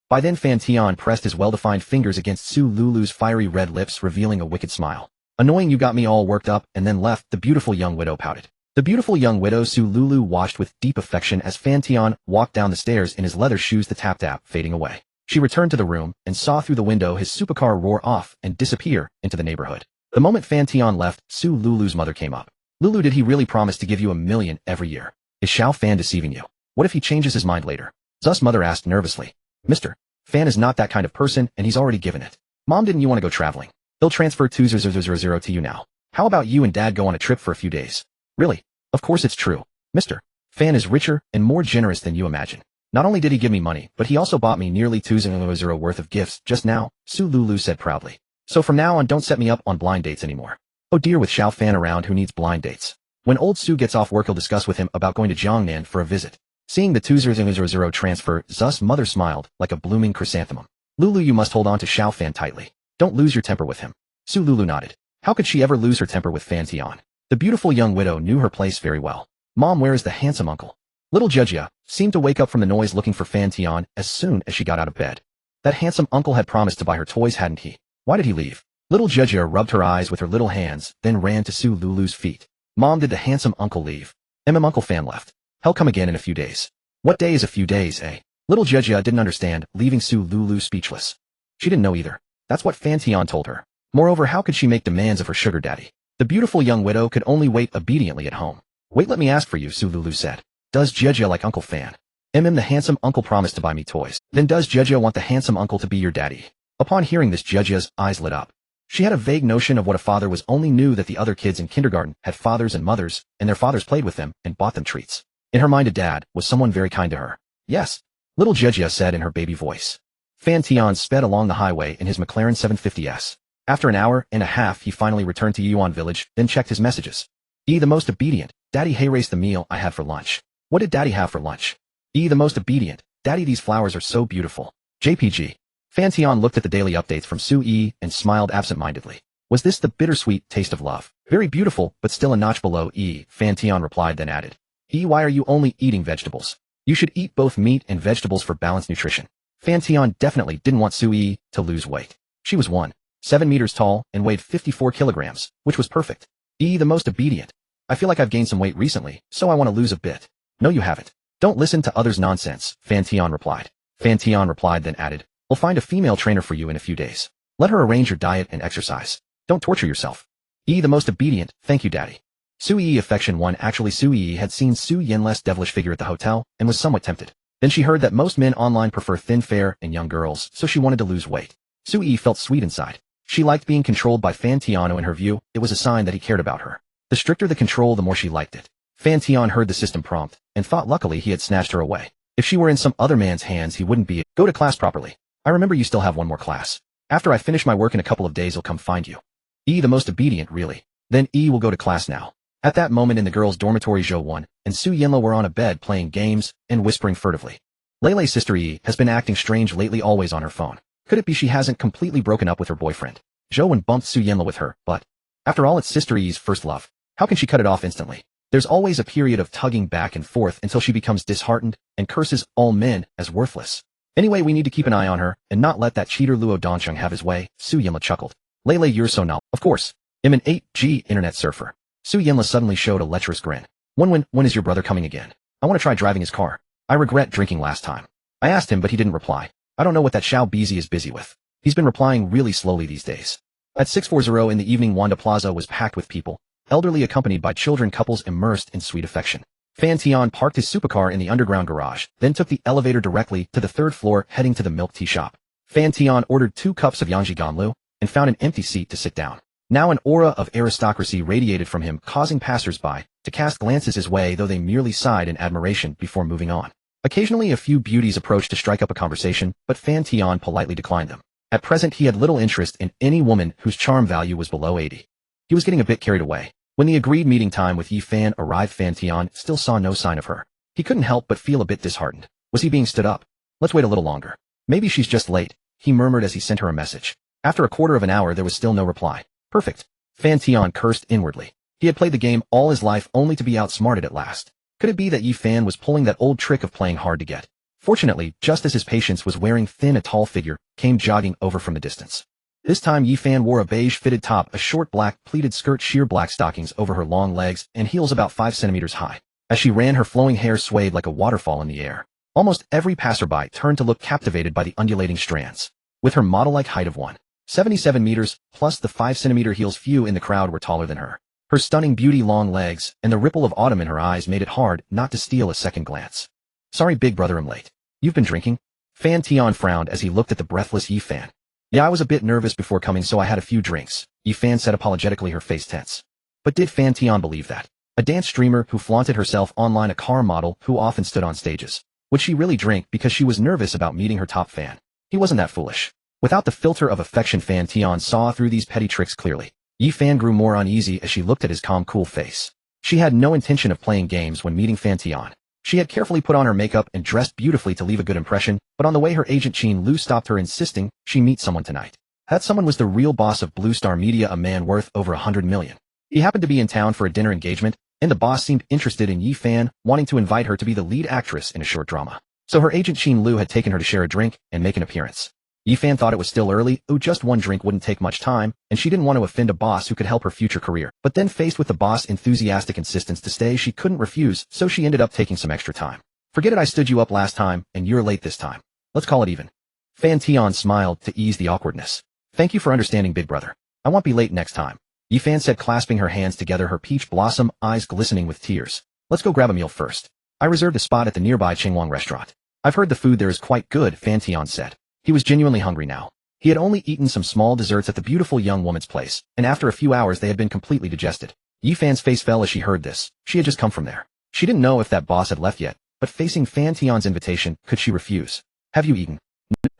By then, Fan Tian pressed his well-defined fingers against Su Lulu's fiery red lips, revealing a wicked smile. Annoying, you got me all worked up, and then left, the beautiful young widow pouted. The beautiful young widow, Su Lulu watched with deep affection as Fan Tian walked down the stairs in his leather shoes, the tap-tap fading away. She returned to the room and saw through the window his supercar roar off and disappear into the neighborhood. The moment Fan Tian left, Su Lulu's mother came up. Lulu, did he really promise to give you $1 million every year? Is Xiao Fan deceiving you? What if he changes his mind later? Zh's mother asked nervously. Mr. Fan is not that kind of person, and he's already given it. Mom, didn't you want to go traveling? They'll transfer 2000 to you now. How about you and Dad go on a trip for a few days? Really? Of course it's true. Mr. Fan is richer and more generous than you imagine. Not only did he give me money, but he also bought me nearly 2,000 worth of gifts just now, Su Lulu said proudly. So from now on don't set me up on blind dates anymore. Oh dear, with Xiao Fan around, who needs blind dates? When old Su gets off work, he'll discuss with him about going to Jiangnan for a visit. Seeing the 2,000 transfer, Zu's mother smiled like a blooming chrysanthemum. Lulu, you must hold on to Xiao Fan tightly. Don't lose your temper with him. Su Lulu nodded. How could she ever lose her temper with Fan Tian? The beautiful young widow knew her place very well. Mom, where is the handsome uncle? Little Jejia seemed to wake up from the noise looking for Fan Tian as soon as she got out of bed. That handsome uncle had promised to buy her toys, hadn't he? Why did he leave? Little Jejia rubbed her eyes with her little hands, then ran to Su Lulu's feet. Mom, did the handsome uncle leave? Uncle Fan left. He'll come again in a few days. What day is a few days, eh? Little Jejia didn't understand, leaving Su Lulu speechless. She didn't know either. That's what Fan Tian told her. Moreover, how could she make demands of her sugar daddy? The beautiful young widow could only wait obediently at home. Wait, let me ask for you, Su Lulu said. Does Jejia like Uncle Fan? The handsome uncle promised to buy me toys. Then does Jejia want the handsome uncle to be your daddy? Upon hearing this, Jejia's eyes lit up. She had a vague notion of what a father was, only knew that the other kids in kindergarten had fathers and mothers, and their fathers played with them and bought them treats. In her mind, a dad was someone very kind to her. Yes, little Jejia said in her baby voice. Fan Tian sped along the highway in his McLaren 750S. After an hour and a half, he finally returned to Yuan village, then checked his messages. The most obedient. Daddy, hey, race the meal I had for lunch. What did Daddy have for lunch? The most obedient. Daddy, these flowers are so beautiful. JPG. Fan Tian looked at the daily updates from Su Yi and smiled absent-mindedly. Was this the bittersweet taste of love? Very beautiful, but still a notch below E, Fan Tian replied, then added. Why are you only eating vegetables? You should eat both meat and vegetables for balanced nutrition. Fan Tian definitely didn't want Su Yi to lose weight. She was 1.7 meters tall and weighed 54 kilograms, which was perfect. The most obedient. I feel like I've gained some weight recently, so I want to lose a bit. No, you haven't. Don't listen to others' nonsense, Fan Tian replied. Fan Tian replied, then added. We'll find a female trainer for you in a few days. Let her arrange your diet and exercise. Don't torture yourself. The most obedient, thank you, Daddy. Su Yi affection 1. Actually, Su Yi had seen Su Yanle's devilish figure at the hotel and was somewhat tempted. Then she heard that most men online prefer thin, fair, and young girls, so she wanted to lose weight. Su Yi felt sweet inside. She liked being controlled by Fan Tian. In her view, it was a sign that he cared about her. The stricter the control, the more she liked it. Fan Tian heard the system prompt and thought luckily he had snatched her away. If she were in some other man's hands, he wouldn't be. Go to class properly. I remember you still have one more class. After I finish my work in a couple of days, I'll come find you. The most obedient, really. Then will go to class now. At that moment in the girls' dormitory, Zhou 1 and Su Yanle were on a bed playing games and whispering furtively. Leilei's sister has been acting strange lately, always on her phone. Could it be she hasn't completely broken up with her boyfriend? Zhou 1 bumped Su Yanle with her, but after all, it's sister Yi's first love. How can she cut it off instantly? There's always a period of tugging back and forth until she becomes disheartened and curses all men as worthless. Anyway, we need to keep an eye on her and not let that cheater Luo Dongsheng have his way, Su Yanle chuckled. Leilei, you're so null. Of course. I'm an 8G internet surfer. Su Yanle suddenly showed a lecherous grin. When is your brother coming again? I want to try driving his car. I regret drinking last time. I asked him, but he didn't reply. I don't know what that Xiao Bizi is busy with. He's been replying really slowly these days. At 640 in the evening, Wanda Plaza was packed with people, elderly accompanied by children, couples immersed in sweet affection. Fan Tian parked his supercar in the underground garage, then took the elevator directly to the third floor, heading to the milk tea shop. Fan Tian ordered 2 cups of Yangji Ganlu and found an empty seat to sit down. Now an aura of aristocracy radiated from him, causing passers-by to cast glances his way, though they merely sighed in admiration before moving on. Occasionally a few beauties approached to strike up a conversation, but Fan Tian politely declined them. At present he had little interest in any woman whose charm value was below 80. He was getting a bit carried away. When the agreed meeting time with Yi Fan arrived, Fan Tian still saw no sign of her. He couldn't help but feel a bit disheartened. Was he being stood up? Let's wait a little longer. Maybe she's just late, he murmured as he sent her a message. After a quarter of an hour there was still no reply. Perfect. Fan Tian cursed inwardly. He had played the game all his life only to be outsmarted at last. Could it be that Yi Fan was pulling that old trick of playing hard to get? Fortunately, just as his patience was wearing thin, a tall figure came jogging over from the distance. This time Yi Fan wore a beige fitted top, a short black pleated skirt, sheer black stockings over her long legs, and heels about 5 centimeters high. As she ran, her flowing hair swayed like a waterfall in the air. Almost every passerby turned to look, captivated by the undulating strands. With her model-like height of 1.77 meters, plus the 5-centimeter heels, few in the crowd were taller than her. Her stunning beauty, long legs, and the ripple of autumn in her eyes made it hard not to steal a second glance. Sorry, big brother, I'm late. You've been drinking? Fan Tian frowned as he looked at the breathless Yi Fan. Yeah, I was a bit nervous before coming, so I had a few drinks, Yi Fan said apologetically, her face tense. But did Fan Tian believe that? A dance streamer who flaunted herself online, a car model who often stood on stages. Would she really drink because she was nervous about meeting her top fan? He wasn't that foolish. Without the filter of affection, Fan Tian saw through these petty tricks clearly. Yi Fan grew more uneasy as she looked at his calm, cool face. She had no intention of playing games when meeting Fan Tian. She had carefully put on her makeup and dressed beautifully to leave a good impression, but on the way her agent Qin Lu stopped her, insisting she meet someone tonight. That someone was the real boss of Blue Star Media, a man worth over 100 million. He happened to be in town for a dinner engagement, and the boss seemed interested in Yi Fan, wanting to invite her to be the lead actress in a short drama. So her agent Qin Lu had taken her to share a drink and make an appearance. Yi Fan thought it was still early, just one drink wouldn't take much time, and she didn't want to offend a boss who could help her future career. But then faced with the boss' enthusiastic insistence to stay, she couldn't refuse, so she ended up taking some extra time. Forget it, I stood you up last time, and you're late this time. Let's call it even. Fan Tian smiled to ease the awkwardness. Thank you for understanding, big brother. I won't be late next time. Yi Fan said, clasping her hands together, her peach blossom eyes glistening with tears. Let's go grab a meal first. I reserved a spot at the nearby Chengwang restaurant. I've heard the food there is quite good, Fan Tian said. He was genuinely hungry now. He had only eaten some small desserts at the beautiful young woman's place, and after a few hours they had been completely digested. Yi Fan's face fell as she heard this. She had just come from there. She didn't know if that boss had left yet, but facing Fan Tian's invitation, could she refuse? Have you eaten?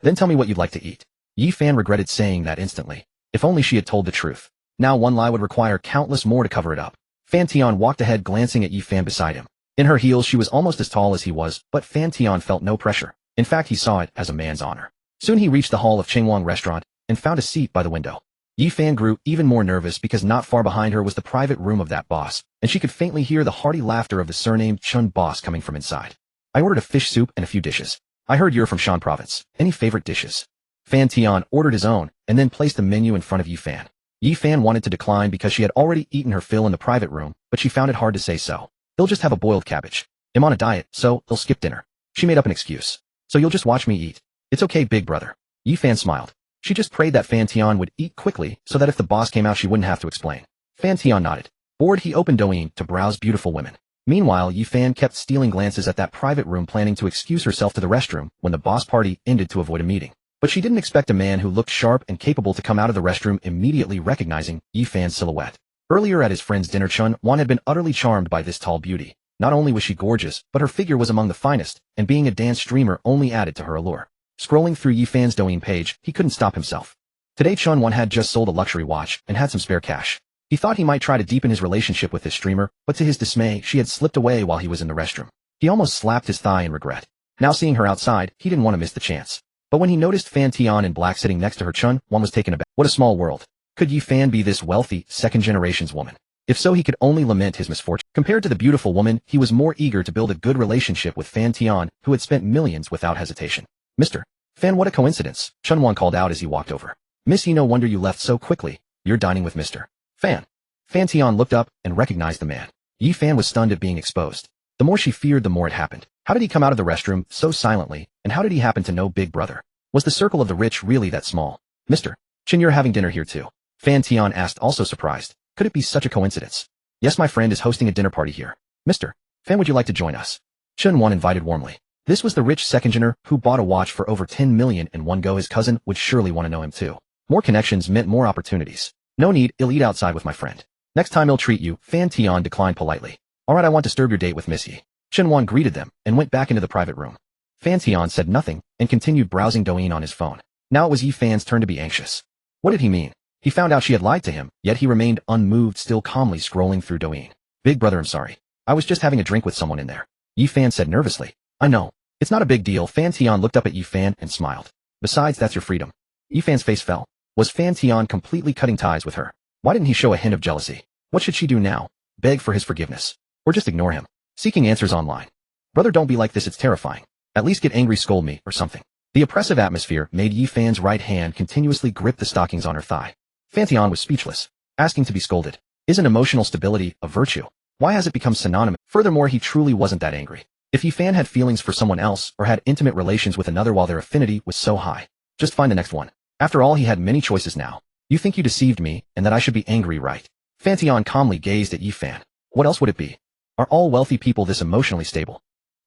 Then tell me what you'd like to eat. Yi Fan regretted saying that instantly. If only she had told the truth. Now one lie would require countless more to cover it up. Fan Tian walked ahead, glancing at Yi Fan beside him. In her heels she was almost as tall as he was, but Fan Tian felt no pressure. In fact, he saw it as a man's honor. Soon he reached the hall of Chengwang restaurant and found a seat by the window. Yi Fan grew even more nervous because not far behind her was the private room of that boss, and she could faintly hear the hearty laughter of the surnamed Chun boss coming from inside. I ordered a fish soup and a few dishes. I heard you're from Shan province. Any favorite dishes? Fan Tian ordered his own and then placed the menu in front of Yi Fan. Yi Fan wanted to decline because she had already eaten her fill in the private room, but she found it hard to say so. They'll just have a boiled cabbage. I'm on a diet, so they'll skip dinner. She made up an excuse. So you'll just watch me eat. It's okay, big brother. Yi Fan smiled. She just prayed that Fan Tian would eat quickly so that if the boss came out she wouldn't have to explain. Fan Tian nodded. Bored, he opened Douyin to browse beautiful women. Meanwhile, Yi Fan kept stealing glances at that private room, planning to excuse herself to the restroom when the boss party ended to avoid a meeting. But she didn't expect a man who looked sharp and capable to come out of the restroom, immediately recognizing Yi Fan's silhouette. Earlier at his friend's dinner, Chun Wan had been utterly charmed by this tall beauty. Not only was she gorgeous, but her figure was among the finest, and being a dance streamer only added to her allure. Scrolling through Yi Fan's Douyin page, he couldn't stop himself. Today Chun Wan had just sold a luxury watch and had some spare cash. He thought he might try to deepen his relationship with this streamer, but to his dismay, she had slipped away while he was in the restroom. He almost slapped his thigh in regret. Now seeing her outside, he didn't want to miss the chance. But when he noticed Fan Tian in black sitting next to her, Chun Wan was taken aback. What a small world. Could Yi Fan be this wealthy, second-generation's woman? If so, he could only lament his misfortune. Compared to the beautiful woman, he was more eager to build a good relationship with Fan Tian, who had spent millions without hesitation. Mr. Fan, what a coincidence, Chun Wan called out as he walked over. Miss Yi, no wonder you left so quickly. You're dining with Mr. Fan. Fan Tian looked up and recognized the man. Yi Fan was stunned at being exposed. The more she feared, the more it happened. How did he come out of the restroom so silently, and how did he happen to know Big Brother? Was the circle of the rich really that small? Mr. Chin, you're having dinner here too? Fan Tian asked, also surprised. Could it be such a coincidence? Yes, my friend is hosting a dinner party here. Mr. Fan, would you like to join us? Chun Wan invited warmly. This was the rich second-gener who bought a watch for over 10 million in one go. His cousin would surely want to know him too. More connections meant more opportunities. No need, I'll eat outside with my friend. Next time I'll treat you, Fan Tian declined politely. Alright, I won't disturb your date with Miss Yi. Chun Wan greeted them and went back into the private room. Fan Tian said nothing and continued browsing Douyin on his phone. Now it was Yi Fan's turn to be anxious. What did he mean? He found out she had lied to him, yet he remained unmoved, still calmly scrolling through Douyin. Big brother, I'm sorry. I was just having a drink with someone in there. Yi Fan said nervously. I know. It's not a big deal. Fan Tian looked up at Yi Fan and smiled. Besides, that's your freedom. Yi Fan's face fell. Was Fan Tian completely cutting ties with her? Why didn't he show a hint of jealousy? What should she do now? Beg for his forgiveness? Or just ignore him? Seeking answers online. Brother, don't be like this, it's terrifying. At least get angry, scold me, or something. The oppressive atmosphere made Yi Fan's right hand continuously grip the stockings on her thigh. Fan Tian was speechless. Asking to be scolded. Isn't emotional stability a virtue? Why has it become synonymous? Furthermore, he truly wasn't that angry. If Yi Fan had feelings for someone else or had intimate relations with another while their affinity was so high, just find the next one. After all, he had many choices now. You think you deceived me and that I should be angry, right? Fan Tian calmly gazed at Yi Fan. What else would it be? Are all wealthy people this emotionally stable?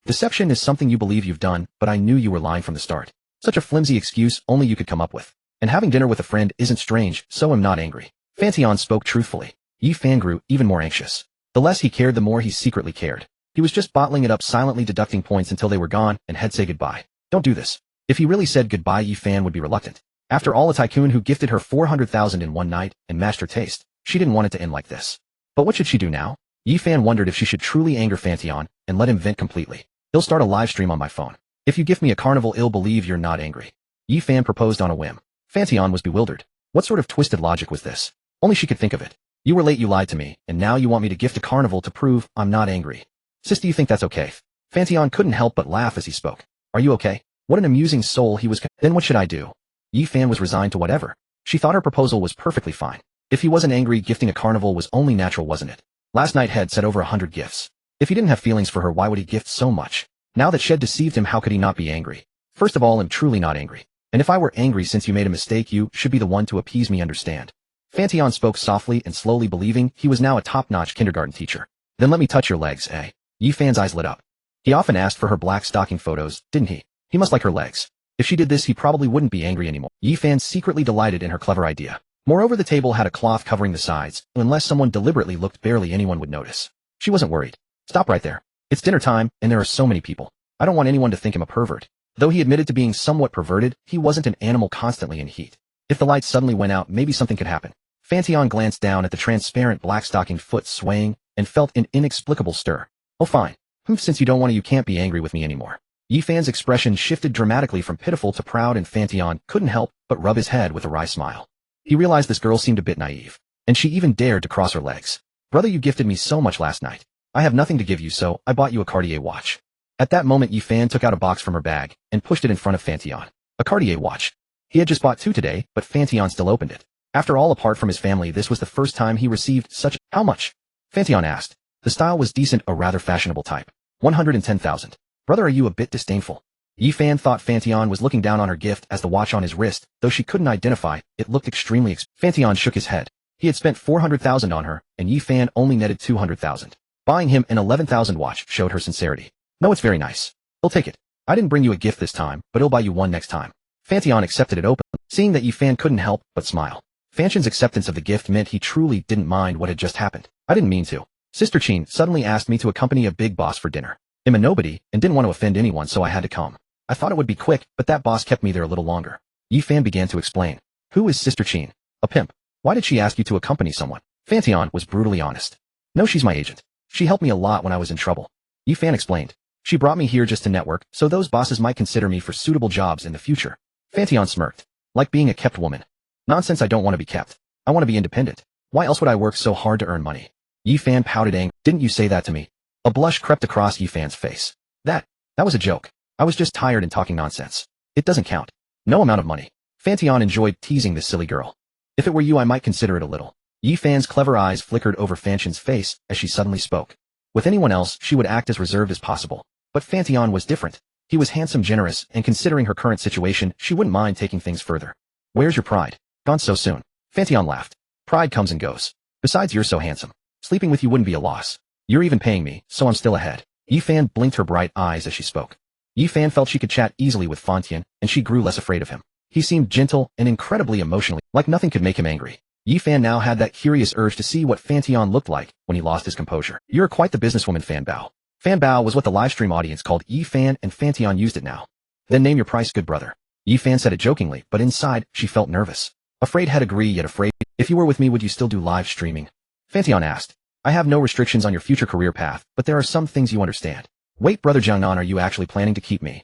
Deception is something you believe you've done, but I knew you were lying from the start. Such a flimsy excuse only you could come up with. And having dinner with a friend isn't strange, so I'm not angry. Fan Tian spoke truthfully. Yi Fan grew even more anxious. The less he cared, the more he secretly cared. He was just bottling it up, silently deducting points until they were gone, and he'd say goodbye. Don't do this. If he really said goodbye, Yi Fan would be reluctant. After all, a tycoon who gifted her 400,000 in one night and matched her taste, she didn't want it to end like this. But what should she do now? Yi Fan wondered if she should truly anger Fan Tian and let him vent completely. He'll start a live stream on my phone. If you gift me a carnival, I'll believe you're not angry. Yi Fan proposed on a whim. Fan Tian was bewildered. What sort of twisted logic was this? Only she could think of it. You were late, you lied to me, and now you want me to gift a carnival to prove I'm not angry. Sis, do you think that's okay? Fan Tian couldn't help but laugh as he spoke. Are you okay? What an amusing soul he was. Then what should I do? Yi Fan was resigned to whatever. She thought her proposal was perfectly fine. If he wasn't angry, gifting a carnival was only natural, wasn't it? Last night Head said over 100 gifts. If he didn't have feelings for her, why would he gift so much? Now that Shed deceived him, how could he not be angry? First of all, I'm truly not angry. And if I were angry since you made a mistake, you should be the one to appease me, understand? Fan Tian spoke softly and slowly, believing he was now a top-notch kindergarten teacher. Then let me touch your legs, eh? Yi Fan's eyes lit up. He often asked for her black stocking photos, didn't he? He must like her legs. If she did this, he probably wouldn't be angry anymore. Yi Fan secretly delighted in her clever idea. Moreover, the table had a cloth covering the sides, and unless someone deliberately looked, barely anyone would notice. She wasn't worried. Stop right there. It's dinner time, and there are so many people. I don't want anyone to think him a pervert. Though he admitted to being somewhat perverted, he wasn't an animal constantly in heat. If the lights suddenly went out, maybe something could happen. Fan Tian glanced down at the transparent black stocking foot swaying, and felt an inexplicable stir. Oh fine. Since you don't want to, you can't be angry with me anymore. Yi Fan's expression shifted dramatically from pitiful to proud, and Fan Tian couldn't help but rub his head with a wry smile. He realized this girl seemed a bit naive, and she even dared to cross her legs. Brother, you gifted me so much last night. I have nothing to give you, so I bought you a Cartier watch. At that moment, Yi Fan took out a box from her bag and pushed it in front of Fan Tian. A Cartier watch. He had just bought 2 today, but Fan Tian still opened it. After all, apart from his family, this was the first time he received such. How much? Fan Tian asked. The style was decent, a rather fashionable type. 110,000. Brother, are you a bit disdainful? Yi Fan thought Fan Tian was looking down on her gift as the watch on his wrist, though she couldn't identify, it looked extremely Fan Tian shook his head. He had spent 400,000 on her, and Yi Fan only netted 200,000. Buying him an 11,000 watch showed her sincerity. No, it's very nice. He'll take it. I didn't bring you a gift this time, but he'll buy you one next time. Fan Tian accepted it openly, seeing that Yi Fan couldn't help but smile. Fan Tian's acceptance of the gift meant he truly didn't mind what had just happened. I didn't mean to. Sister Qin suddenly asked me to accompany a big boss for dinner. I'm a nobody, and didn't want to offend anyone, so I had to come. I thought it would be quick, but that boss kept me there a little longer. Yi Fan began to explain. Who is Sister Qin? A pimp. Why did she ask you to accompany someone? Fan Tian was brutally honest. No, she's my agent. She helped me a lot when I was in trouble. Yi Fan explained. She brought me here just to network, so those bosses might consider me for suitable jobs in the future. Fan Tian smirked. Like being a kept woman. Nonsense, I don't want to be kept. I want to be independent. Why else would I work so hard to earn money? Yi Fan pouted angrily. Didn't you say that to me? A blush crept across Yi Fan's face. That was a joke. I was just tired and talking nonsense. It doesn't count. No amount of money. Fan Tian enjoyed teasing this silly girl. If it were you, I might consider it a little. Yi Fan's clever eyes flickered over Fan Tian's face as she suddenly spoke. With anyone else, she would act as reserved as possible. But Fan Tian was different. He was handsome, generous, and considering her current situation, she wouldn't mind taking things further. Where's your pride? Gone so soon. Fan Tian laughed. Pride comes and goes. Besides, you're so handsome. Sleeping with you wouldn't be a loss. You're even paying me, so I'm still ahead. Yi Fan blinked her bright eyes as she spoke. Yi Fan felt she could chat easily with Fan Tian, and she grew less afraid of him. He seemed gentle and incredibly emotionally, like nothing could make him angry. Yi Fan now had that curious urge to see what Fan Tian looked like when he lost his composure. You're quite the businesswoman, Fan Bao. Fan Bao was what the livestream audience called Yi Fan, and Fan Tian used it now. Then name your price, good brother. Yi Fan said it jokingly, but inside, she felt nervous. Afraid had agree, yet afraid. If you were with me, would you still do live streaming? Fan Tian asked. I have no restrictions on your future career path, but there are some things you understand. Wait, brother Jiangnan, are you actually planning to keep me?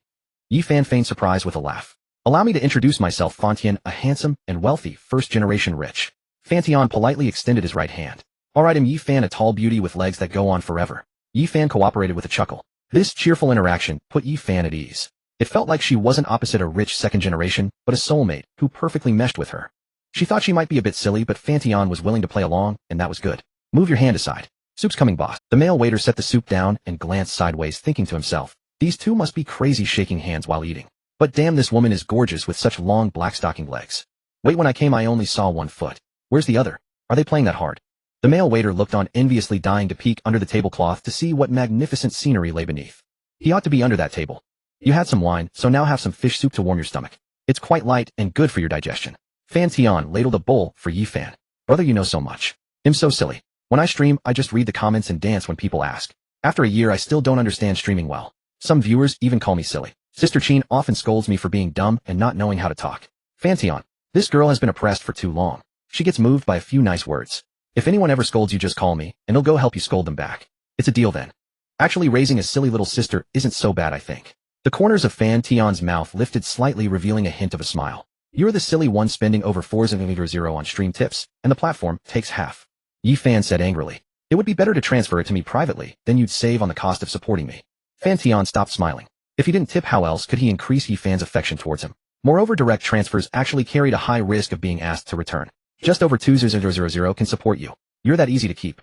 Yi Fan feigned surprise with a laugh. Allow me to introduce myself, Fan Tian, a handsome and wealthy first-generation rich. Fan Tian politely extended his right hand. Alright, I'm Yi Fan, a tall beauty with legs that go on forever. Yi Fan cooperated with a chuckle. This cheerful interaction put Yi Fan at ease. It felt like she wasn't opposite a rich second generation, but a soulmate who perfectly meshed with her. She thought she might be a bit silly, but Fan Tian was willing to play along, and that was good. Move your hand aside. Soup's coming, boss. The male waiter set the soup down and glanced sideways, thinking to himself, these two must be crazy shaking hands while eating. But damn, this woman is gorgeous with such long black stocking legs. Wait, when I came I only saw one foot. Where's the other? Are they playing that hard? The male waiter looked on enviously, dying to peek under the tablecloth to see what magnificent scenery lay beneath. He ought to be under that table. You had some wine, so now have some fish soup to warm your stomach. It's quite light and good for your digestion. Fan Tian ladled a bowl for Yi Fan. Brother, you know so much. I'm so silly. When I stream, I just read the comments and dance when people ask. After a year, I still don't understand streaming well. Some viewers even call me silly. Sister Chin often scolds me for being dumb and not knowing how to talk. Fan Tian. This girl has been oppressed for too long. She gets moved by a few nice words. If anyone ever scolds you, just call me, and I'll go help you scold them back. It's a deal then. Actually, raising a silly little sister isn't so bad, I think. The corners of Fan Tian's mouth lifted slightly, revealing a hint of a smile. You're the silly one spending over 4.0 on stream tips, and the platform takes half. Yi Fan said angrily. It would be better to transfer it to me privately, then you'd save on the cost of supporting me. Fan Tian stopped smiling. If he didn't tip, how else could he increase Yi Fan's affection towards him? Moreover, direct transfers actually carried a high risk of being asked to return. Just over 2.000 can support you. You're that easy to keep.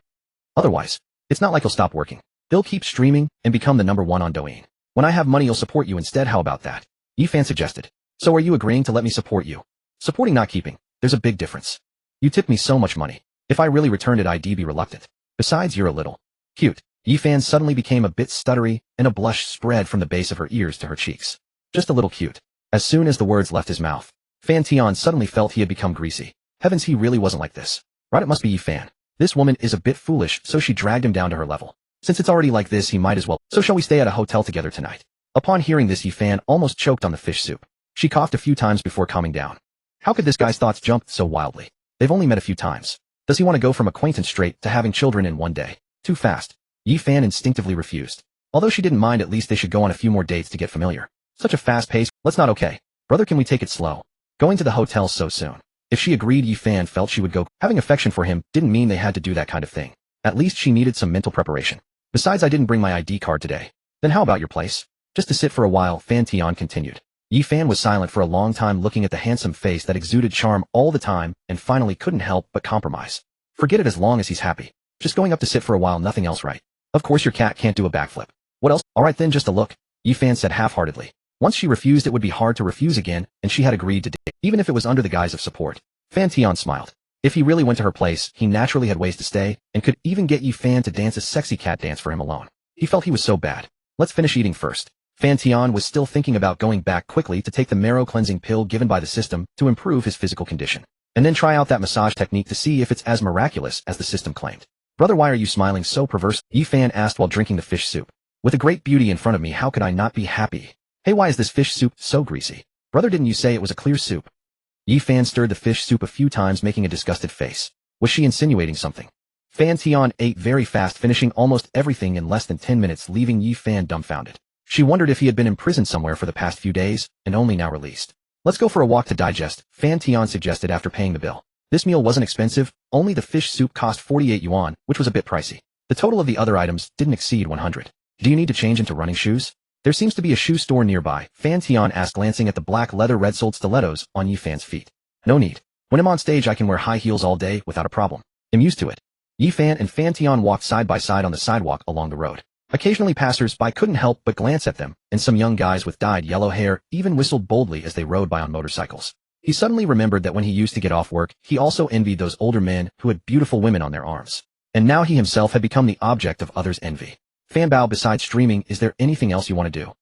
Otherwise, it's not like you'll stop working. They'll keep streaming and become the #1 on Douyin. When I have money, you'll support you instead. How about that? Yi Fan suggested. So are you agreeing to let me support you? Supporting, not keeping. There's a big difference. You tipped me so much money. If I really returned it, I'd be reluctant. Besides, you're a little cute. Yi Fan suddenly became a bit stuttery, and a blush spread from the base of her ears to her cheeks. Just a little cute. As soon as the words left his mouth, Fan Tian suddenly felt he had become greasy. Heavens, he really wasn't like this. Right, it must be Yi Fan. This woman is a bit foolish, so she dragged him down to her level. Since it's already like this, he might as well. So shall we stay at a hotel together tonight? Upon hearing this, Yi Fan almost choked on the fish soup. She coughed a few times before calming down. How could this guy's thoughts jump so wildly? They've only met a few times. Does he want to go from acquaintance straight to having children in one day? Too fast. Yi Fan instinctively refused. Although she didn't mind, at least they should go on a few more dates to get familiar. Such a fast pace. Let's not. Okay. Brother, can we take it slow? Going to the hotel so soon. If she agreed, Yi Fan felt she would go. Having affection for him didn't mean they had to do that kind of thing. At least she needed some mental preparation. Besides, I didn't bring my ID card today. Then how about your place? Just to sit for a while, Fan Tian continued. Yi Fan was silent for a long time, looking at the handsome face that exuded charm all the time, and finally couldn't help but compromise. Forget it, as long as he's happy. Just going up to sit for a while, nothing else, right? Of course your cat can't do a backflip. What else? Alright then, just a look, Yi Fan said half-heartedly. Once she refused, it would be hard to refuse again, and she had agreed to date, even if it was under the guise of support. Fan Tian smiled. If he really went to her place, he naturally had ways to stay, and could even get Yi Fan to dance a sexy cat dance for him alone. He felt he was so bad. Let's finish eating first. Fan Tian was still thinking about going back quickly to take the marrow cleansing pill given by the system to improve his physical condition, and then try out that massage technique to see if it's as miraculous as the system claimed. Brother, why are you smiling so perverse? Yi Fan asked while drinking the fish soup. With a great beauty in front of me, how could I not be happy? Hey, why is this fish soup so greasy? Brother, didn't you say it was a clear soup? Yi Fan stirred the fish soup a few times, making a disgusted face. Was she insinuating something? Fan Tian ate very fast, finishing almost everything in less than 10 minutes, leaving Yi Fan dumbfounded. She wondered if he had been imprisoned somewhere for the past few days, and only now released. Let's go for a walk to digest, Fan Tian suggested after paying the bill. This meal wasn't expensive, only the fish soup cost 48 yuan, which was a bit pricey. The total of the other items didn't exceed 100. Do you need to change into running shoes? There seems to be a shoe store nearby, Fan Tian asked, glancing at the black leather red-soled stilettos on Yi Fan's feet. No need. When I'm on stage, I can wear high heels all day without a problem. I'm used to it. Yi Fan and Fan Tian walked side by side on the sidewalk along the road. Occasionally passers-by couldn't help but glance at them, and some young guys with dyed yellow hair even whistled boldly as they rode by on motorcycles. He suddenly remembered that when he used to get off work, he also envied those older men who had beautiful women on their arms. And now he himself had become the object of others' envy. Fan Bao, besides streaming, is there anything else you want to do?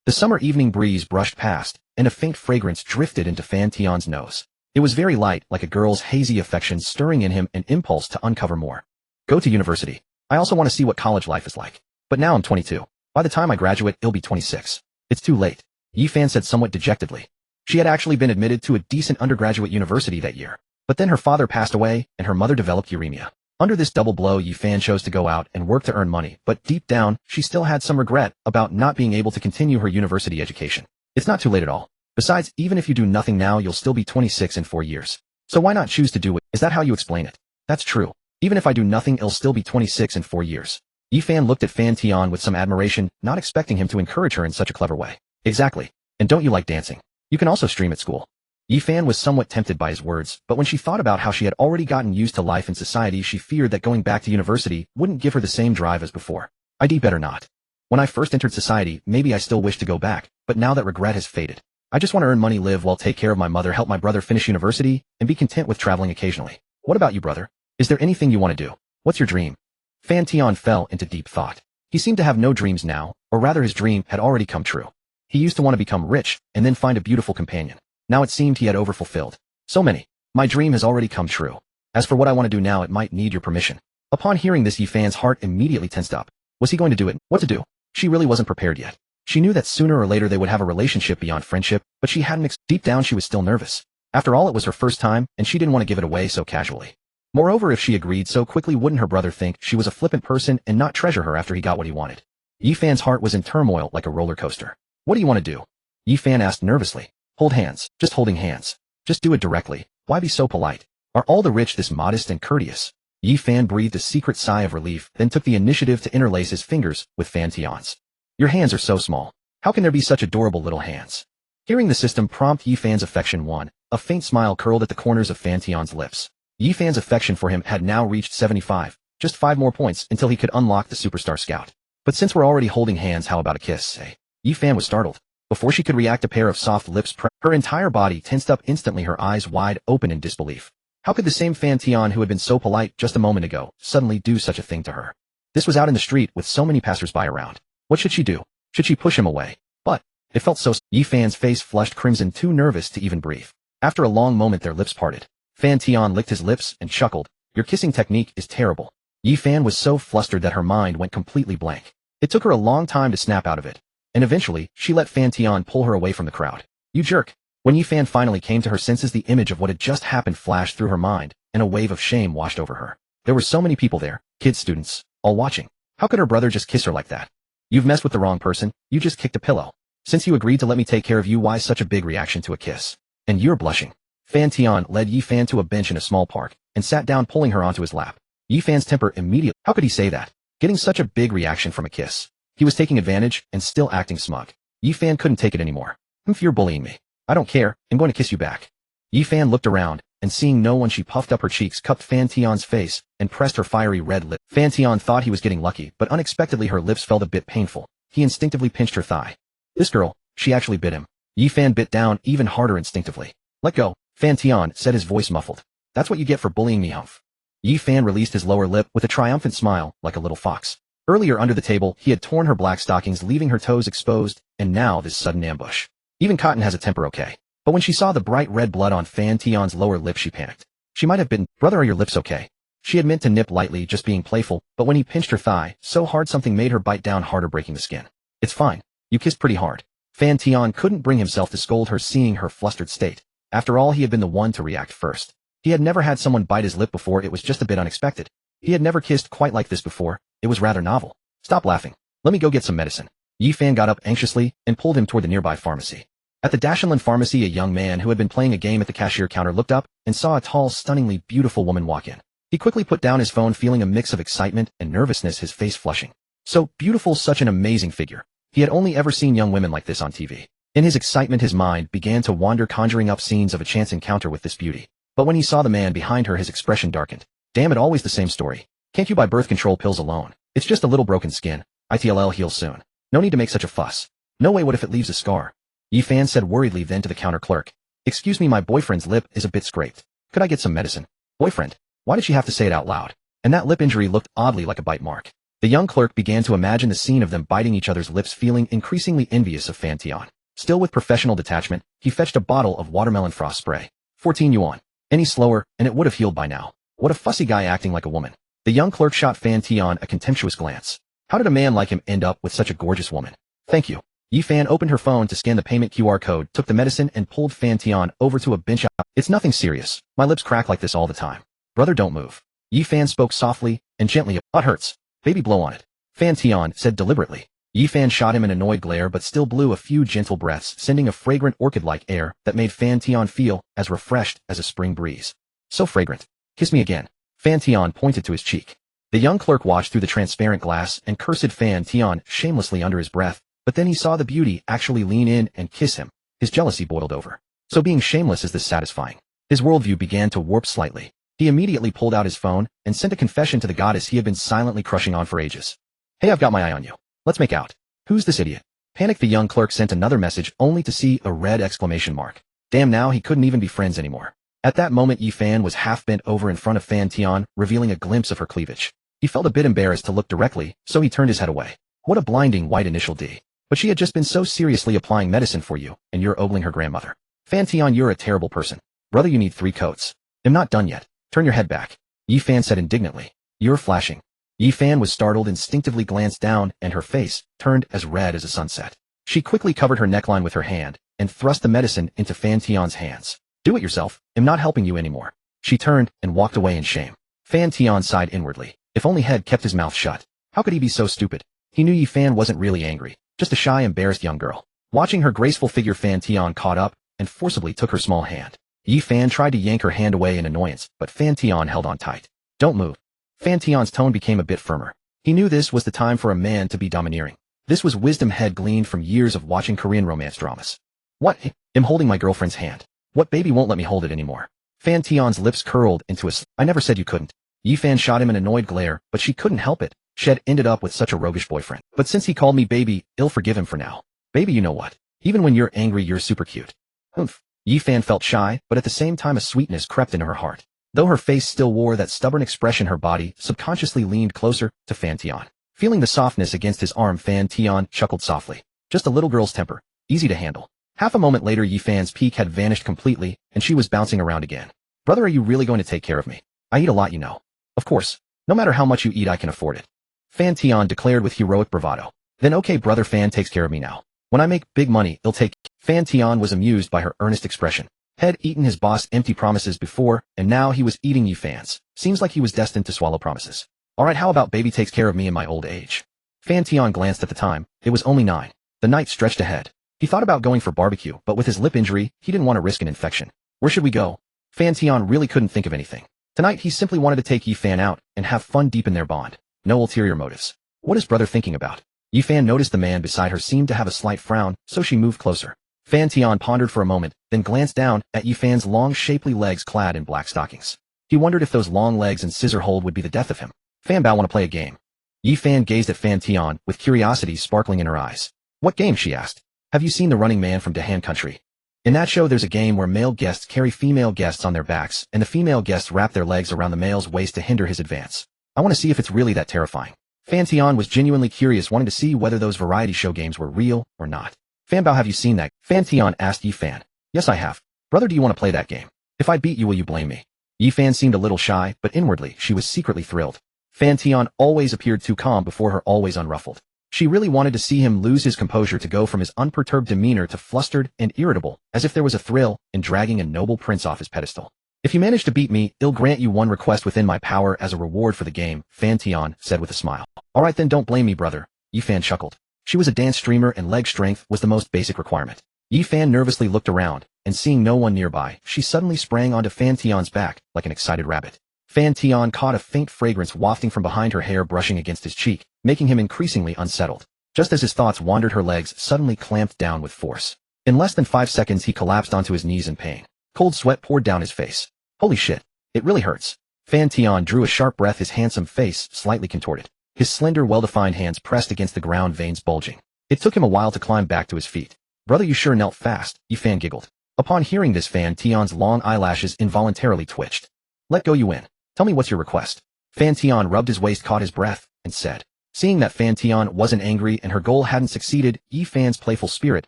The summer evening breeze brushed past, and a faint fragrance drifted into Fan Tian's nose. It was very light, like a girl's hazy affection stirring in him an impulse to uncover more. Go to university. I also want to see what college life is like. But now I'm 22. By the time I graduate, I'll be 26. It's too late, Yi Fan said somewhat dejectedly. She had actually been admitted to a decent undergraduate university that year. But then her father passed away, and her mother developed uremia. Under this double blow, Yi Fan chose to go out and work to earn money, but deep down, she still had some regret about not being able to continue her university education. It's not too late at all. Besides, even if you do nothing now, you'll still be 26 in 4 years. So why not choose to do it? Is that how you explain it? That's true. Even if I do nothing, I'll still be 26 in 4 years. Yi Fan looked at Fan Tian with some admiration, not expecting him to encourage her in such a clever way. Exactly. And don't you like dancing? You can also stream at school. Yi Fan was somewhat tempted by his words, but when she thought about how she had already gotten used to life in society, she feared that going back to university wouldn't give her the same drive as before. I'd better not. When I first entered society, maybe I still wish to go back, but now that regret has faded. I just want to earn money, live well, take care of my mother, help my brother finish university, and be content with traveling occasionally. What about you, brother? Is there anything you want to do? What's your dream? Fan Tian fell into deep thought. He seemed to have no dreams now, or rather his dream had already come true. He used to want to become rich, and then find a beautiful companion. Now it seemed he had overfulfilled. So many. My dream has already come true. As for what I want to do now, it might need your permission. Upon hearing this, Yi Fan's heart immediately tensed up. Was he going to do it? What to do? She really wasn't prepared yet. She knew that sooner or later they would have a relationship beyond friendship, but she hadn't deep down she was still nervous. After all, it was her first time, and she didn't want to give it away so casually. Moreover, if she agreed so quickly, wouldn't her brother think she was a flippant person and not treasure her after he got what he wanted? Yi Fan's heart was in turmoil like a roller coaster. What do you want to do? Yi Fan asked nervously. Hold hands. Just holding hands. Just do it directly. Why be so polite? Are all the rich this modest and courteous? Yi Fan breathed a secret sigh of relief, then took the initiative to interlace his fingers with Fan Tian's. Your hands are so small. How can there be such adorable little hands? Hearing the system prompt, Yi Fan's affection won. A faint smile curled at the corners of Fan Tian's lips. Yi Fan's affection for him had now reached 75. Just 5 more points until he could unlock the Superstar Scout. But since we're already holding hands, how about a kiss, eh? Yi Fan was startled. Before she could react, a pair of soft lips her entire body tensed up instantly, her eyes wide open in disbelief. How could the same Fan Tian who had been so polite just a moment ago suddenly do such a thing to her? This was out in the street with so many passers-by around. What should she do? Should she push him away? But it felt so. Yi Fan's face flushed crimson, too nervous to even breathe. After a long moment, their lips parted. Fan Tian licked his lips and chuckled. Your kissing technique is terrible. Yi Fan was so flustered that her mind went completely blank. It took her a long time to snap out of it. And eventually, she let Fan Tian pull her away from the crowd. You jerk. When Yi Fan finally came to her senses, the image of what had just happened flashed through her mind, and a wave of shame washed over her. There were so many people there, kids, students, all watching. How could her brother just kiss her like that? You've messed with the wrong person, you just kicked a pillow. Since you agreed to let me take care of you, why such a big reaction to a kiss? And you're blushing. Fan Tian led Yi Fan to a bench in a small park, and sat down, pulling her onto his lap. Yi Fan's temper immediately— how could he say that? Getting such a big reaction from a kiss. He was taking advantage, and still acting smug. Yi Fan couldn't take it anymore. You're bullying me. I don't care, I'm going to kiss you back. Yi Fan looked around, and seeing no one, she puffed up her cheeks, cupped Fan Tian's face, and pressed her fiery red lip. Fan Tian thought he was getting lucky, but unexpectedly her lips felt a bit painful. He instinctively pinched her thigh. This girl, she actually bit him. Yi Fan bit down even harder instinctively. Let go, Fan Tian said, his voice muffled. That's what you get for bullying me, humph. Yi Fan released his lower lip with a triumphant smile, like a little fox. Earlier under the table, he had torn her black stockings, leaving her toes exposed, and now this sudden ambush. Even Cotton has a temper, okay? But when she saw the bright red blood on Fan Tian's lower lip, she panicked. She might have bitten. Brother, are your lips okay? She had meant to nip lightly, just being playful, but when he pinched her thigh so hard, something made her bite down harder, breaking the skin. It's fine. You kissed pretty hard. Fan Tian couldn't bring himself to scold her, seeing her flustered state. After all, he had been the one to react first. He had never had someone bite his lip before. It was just a bit unexpected. He had never kissed quite like this before. It was rather novel. Stop laughing. Let me go get some medicine. Yi Fan got up anxiously and pulled him toward the nearby pharmacy. At the Dashanlan pharmacy, a young man who had been playing a game at the cashier counter looked up and saw a tall, stunningly beautiful woman walk in. He quickly put down his phone, feeling a mix of excitement and nervousness, his face flushing. So beautiful, such an amazing figure. He had only ever seen young women like this on TV. In his excitement, his mind began to wander, conjuring up scenes of a chance encounter with this beauty. But when he saw the man behind her, his expression darkened. Damn it, always the same story. Can't you buy birth control pills alone? It's just a little broken skin. ITLL heals soon. No need to make such a fuss. No way, what if it leaves a scar? Yi Fan said worriedly, then to the counter clerk. Excuse me, my boyfriend's lip is a bit scraped. Could I get some medicine? Boyfriend? Why did she have to say it out loud? And that lip injury looked oddly like a bite mark. The young clerk began to imagine the scene of them biting each other's lips, feeling increasingly envious of Fan Tian. Still with professional detachment, he fetched a bottle of watermelon frost spray. 14 yuan. Any slower, and it would have healed by now. What a fussy guy, acting like a woman. The young clerk shot Fan Tian a contemptuous glance. How did a man like him end up with such a gorgeous woman? Thank you. Yi Fan opened her phone to scan the payment QR code, took the medicine, and pulled Fan Tian over to a bench. It's nothing serious. My lips crack like this all the time. Brother, don't move. Yi Fan spoke softly and gently. It hurts. Baby, blow on it. Fan Tian said deliberately. Yi Fan shot him an annoyed glare, but still blew a few gentle breaths, sending a fragrant orchid-like air that made Fan Tian feel as refreshed as a spring breeze. So fragrant. Kiss me again. Fan Tian pointed to his cheek. The young clerk watched through the transparent glass and cursed Fan Tian shamelessly under his breath, but then he saw the beauty actually lean in and kiss him. His jealousy boiled over. So being shameless, is this satisfying? His worldview began to warp slightly. He immediately pulled out his phone and sent a confession to the goddess he had been silently crushing on for ages. Hey, I've got my eye on you. Let's make out. Who's this idiot? Panicked, the young clerk sent another message, only to see a red exclamation mark. Damn, now he couldn't even be friends anymore. At that moment, Yi Fan was half bent over in front of Fan Tian, revealing a glimpse of her cleavage. He felt a bit embarrassed to look directly, so he turned his head away. What a blinding white initial D. But she had just been so seriously applying medicine for you, and you're ogling her grandmother. Fan Tian, you're a terrible person. Brother, you need 3 coats. I'm not done yet. Turn your head back. Yi Fan said indignantly. You're flashing. Yi Fan was startled, instinctively glanced down, and her face turned as red as a sunset. She quickly covered her neckline with her hand and thrust the medicine into Fan Tian's hands. Do it yourself. I'm not helping you anymore. She turned and walked away in shame. Fan Tian sighed inwardly. If only Head kept his mouth shut. How could he be so stupid? He knew Yi Fan wasn't really angry, just a shy, embarrassed young girl. Watching her graceful figure, Fan Tian caught up and forcibly took her small hand. Yi Fan tried to yank her hand away in annoyance, but Fan Tian held on tight. Don't move. Fan Tian's tone became a bit firmer. He knew this was the time for a man to be domineering. This was wisdom Head gleaned from years of watching Korean romance dramas. What? I'm holding my girlfriend's hand. What baby won't let me hold it anymore? Fan Tian's lips curled into a I never said you couldn't. Yi Fan shot him an annoyed glare, but she couldn't help it. Shed ended up with such a roguish boyfriend. But since he called me baby, I'll forgive him for now. Baby, you know what? Even when you're angry, you're super cute. Oomph. Yi Fan felt shy, but at the same time a sweetness crept into her heart. Though her face still wore that stubborn expression, her body subconsciously leaned closer to Fan Tian. Feeling the softness against his arm, Fan Tian chuckled softly. Just a little girl's temper. Easy to handle. Half a moment later, Yi Fan's peak had vanished completely, and she was bouncing around again. Brother, are you really going to take care of me? I eat a lot, you know. Of course. No matter how much you eat, I can afford it. Fan Tian declared with heroic bravado. Then okay, brother, Fan takes care of me now. When I make big money, he'll take. Fan Tian was amused by her earnest expression. Had eaten his boss empty promises before, and now he was eating Yi Fan's. Seems like he was destined to swallow promises. Alright, how about baby takes care of me in my old age? Fan Tian glanced at the time. It was only 9. The night stretched ahead. He thought about going for barbecue, but with his lip injury, he didn't want to risk an infection. Where should we go? Fan Tian really couldn't think of anything. Tonight he simply wanted to take Yi Fan out and have fun, deepen their bond. No ulterior motives. What is brother thinking about? Yi Fan noticed the man beside her seemed to have a slight frown, so she moved closer. Fan Tian pondered for a moment, then glanced down at Yi Fan's long, shapely legs clad in black stockings. He wondered if those long legs and scissor hold would be the death of him. Fan Bao, want to play a game? Yi Fan gazed at Fan Tian with curiosity sparkling in her eyes. What game? She asked. Have you seen The Running Man from Dahan Country? In that show, there's a game where male guests carry female guests on their backs, and the female guests wrap their legs around the male's waist to hinder his advance. I want to see if it's really that terrifying. Fan Tian was genuinely curious, wanting to see whether those variety show games were real or not. Fan Bao, have you seen that? Fan Tian asked Yi Fan. Yes, I have. Brother, do you want to play that game? If I beat you, will you blame me? Yi Fan seemed a little shy, but inwardly she was secretly thrilled. Fan Tian always appeared too calm before her, always unruffled. She really wanted to see him lose his composure, to go from his unperturbed demeanor to flustered and irritable, as if there was a thrill in dragging a noble prince off his pedestal. If you manage to beat me, I'll grant you one request within my power as a reward for the game, Fan Tian said with a smile. Alright then, don't blame me, brother. Yi Fan chuckled. She was a dance streamer and leg strength was the most basic requirement. Yi Fan nervously looked around, and seeing no one nearby, she suddenly sprang onto Fan Tian's back like an excited rabbit. Fan Tian caught a faint fragrance wafting from behind her, hair brushing against his cheek, making him increasingly unsettled. Just as his thoughts wandered, her legs suddenly clamped down with force. In less than 5 seconds, he collapsed onto his knees in pain. Cold sweat poured down his face. Holy shit. It really hurts. Fan Tian drew a sharp breath, his handsome face slightly contorted. His slender, well-defined hands pressed against the ground, veins bulging. It took him a while to climb back to his feet. Brother, you sure knelt fast, Yi Fan giggled. Upon hearing this, Fan Tian's long eyelashes involuntarily twitched. Let go, you win. Tell me, what's your request? Fan Tian rubbed his waist, caught his breath, and said. Seeing that Fan Tian wasn't angry and her goal hadn't succeeded, Yi Fan's playful spirit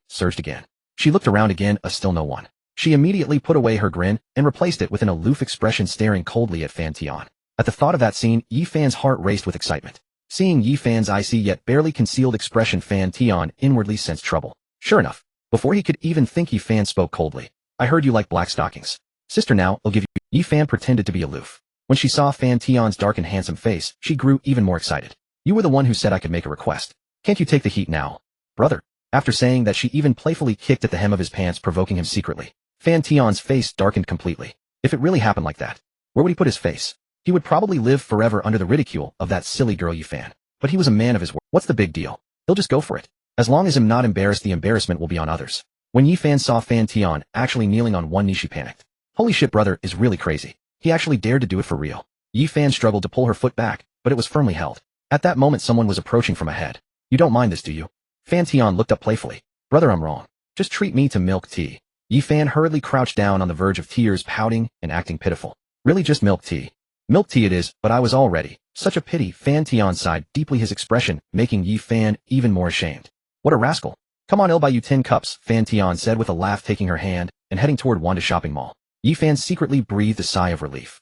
surged again. She looked around again, still no one. She immediately put away her grin and replaced it with an aloof expression, staring coldly at Fan Tian. At the thought of that scene, Yi Fan's heart raced with excitement. Seeing Yi Fan's icy yet barely concealed expression, Fan Tian inwardly sensed trouble. Sure enough, before he could even think, Yi Fan spoke coldly. I heard you like black stockings. Sister, now I'll give you. Yi Fan pretended to be aloof. When she saw Fan Tian's dark and handsome face, she grew even more excited. You were the one who said I could make a request. Can't you take the heat now? Brother. After saying that, she even playfully kicked at the hem of his pants, provoking him secretly. Fan Tian's face darkened completely. If it really happened like that, where would he put his face? He would probably live forever under the ridicule of that silly girl Yi Fan. But he was a man of his word. What's the big deal? He'll just go for it. As long as I'm not embarrassed, the embarrassment will be on others. When Yi Fan saw Fan Tian actually kneeling on one knee, she panicked. Holy shit, brother is really crazy. He actually dared to do it for real. Yi Fan struggled to pull her foot back, but it was firmly held. At that moment, someone was approaching from ahead. You don't mind this, do you? Fan Tian looked up playfully. Brother, I'm wrong. Just treat me to milk tea. Yi Fan hurriedly crouched down on the verge of tears, pouting and acting pitiful. Really, just milk tea? Milk tea it is, but I was all ready. Such a pity. Fan Tian sighed deeply, his expression making Yi Fan even more ashamed. What a rascal. Come on, I'll buy you 10 cups, Fan Tian said with a laugh, taking her hand and heading toward Wanda shopping mall. Yi Fan secretly breathed a sigh of relief.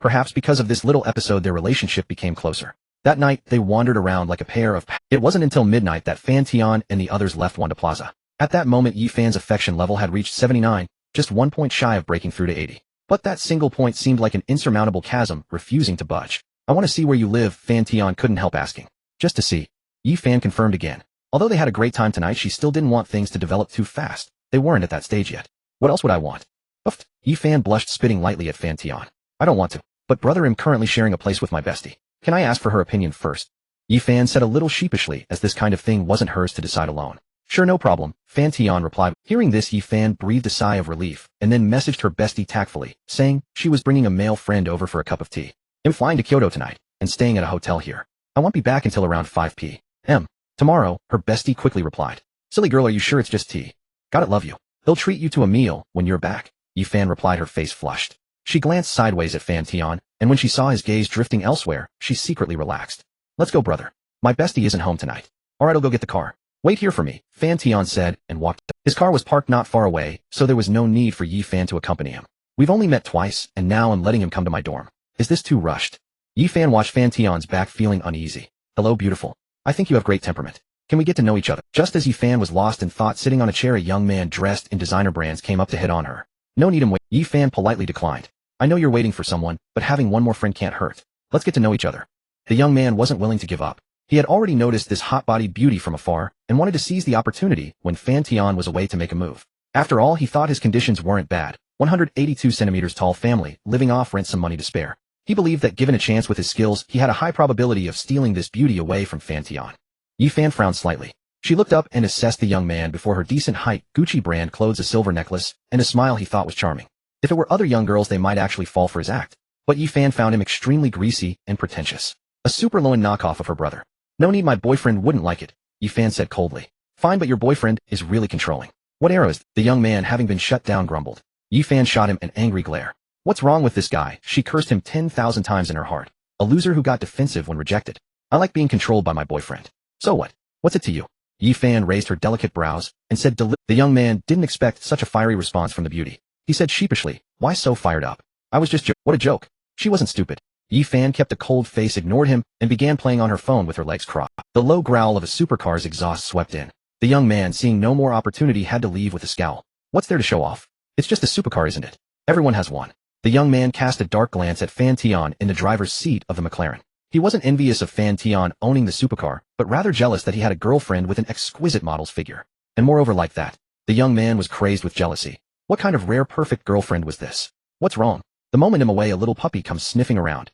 Perhaps because of this little episode their relationship became closer. That night, they wandered around like a pair of It wasn't until midnight that Fan Tian and the others left Wanda Plaza. At that moment Yi Fan's affection level had reached 79, just 1 point shy of breaking through to 80. But that single point seemed like an insurmountable chasm, refusing to budge. I want to see where you live, Fan Tian couldn't help asking. Just to see. Yi Fan confirmed again. Although they had a great time tonight, she still didn't want things to develop too fast. They weren't at that stage yet. What else would I want? Uffed. Yi Fan blushed, spitting lightly at Fan Tian. I don't want to. But brother, I'm currently sharing a place with my bestie. Can I ask for her opinion first? Yi Fan said a little sheepishly, as this kind of thing wasn't hers to decide alone. Sure, no problem, Fan Tian replied. Hearing this, Yi Fan breathed a sigh of relief, and then messaged her bestie tactfully, saying she was bringing a male friend over for a cup of tea. I'm flying to Kyoto tonight, and staying at a hotel here. I won't be back until around 5 p.m. Tomorrow, her bestie quickly replied. Silly girl, are you sure it's just tea? Got it, love you. They'll treat you to a meal when you're back, Yi Fan replied, her face flushed. She glanced sideways at Fan Tian, and when she saw his gaze drifting elsewhere, she secretly relaxed. Let's go, brother. My bestie isn't home tonight. Alright, I'll go get the car. Wait here for me, Fan Tian said, and walked. His car was parked not far away, so there was no need for Yi Fan to accompany him. We've only met twice, and now I'm letting him come to my dorm. Is this too rushed? Yi Fan watched Fan Tian's back, feeling uneasy. Hello, beautiful. I think you have great temperament. Can we get to know each other? Just as Yi Fan was lost in thought sitting on a chair, a young man dressed in designer brands came up to hit on her. No need him wait. Yi Fan politely declined. I know you're waiting for someone, but having one more friend can't hurt. Let's get to know each other. The young man wasn't willing to give up. He had already noticed this hot-bodied beauty from afar, and wanted to seize the opportunity when Fan Tian was away to make a move. After all, he thought his conditions weren't bad. 182 centimeters tall family, living off rent, some money to spare. He believed that given a chance with his skills, he had a high probability of stealing this beauty away from Fan Tian. Yi Fan frowned slightly. She looked up and assessed the young man before her decent height, Gucci brand clothes, a silver necklace, and a smile he thought was charming. If it were other young girls, they might actually fall for his act. But Yi Fan found him extremely greasy and pretentious. A super low-end knockoff of her brother. No need, my boyfriend wouldn't like it, Yi Fan said coldly. Fine, but your boyfriend is really controlling. What era is the young man, having been shut down, grumbled. Yi Fan shot him an angry glare. What's wrong with this guy? She cursed him 10,000 times in her heart. A loser who got defensive when rejected. I like being controlled by my boyfriend. So what? What's it to you? Yi Fan raised her delicate brows and said The young man didn't expect such a fiery response from the beauty. He said sheepishly, why so fired up? I was just What a joke. She wasn't stupid. Yi Fan kept a cold face, ignored him, and began playing on her phone with her legs crossed. The low growl of a supercar's exhaust swept in. The young man, seeing no more opportunity, had to leave with a scowl. What's there to show off? It's just a supercar, isn't it? Everyone has one. The young man cast a dark glance at Fan Tian in the driver's seat of the McLaren. He wasn't envious of Fan Tian owning the supercar, but rather jealous that he had a girlfriend with an exquisite model's figure. And moreover, like that. The young man was crazed with jealousy. What kind of rare, perfect girlfriend was this? What's wrong? The moment I'm away, a little puppy comes sniffing around.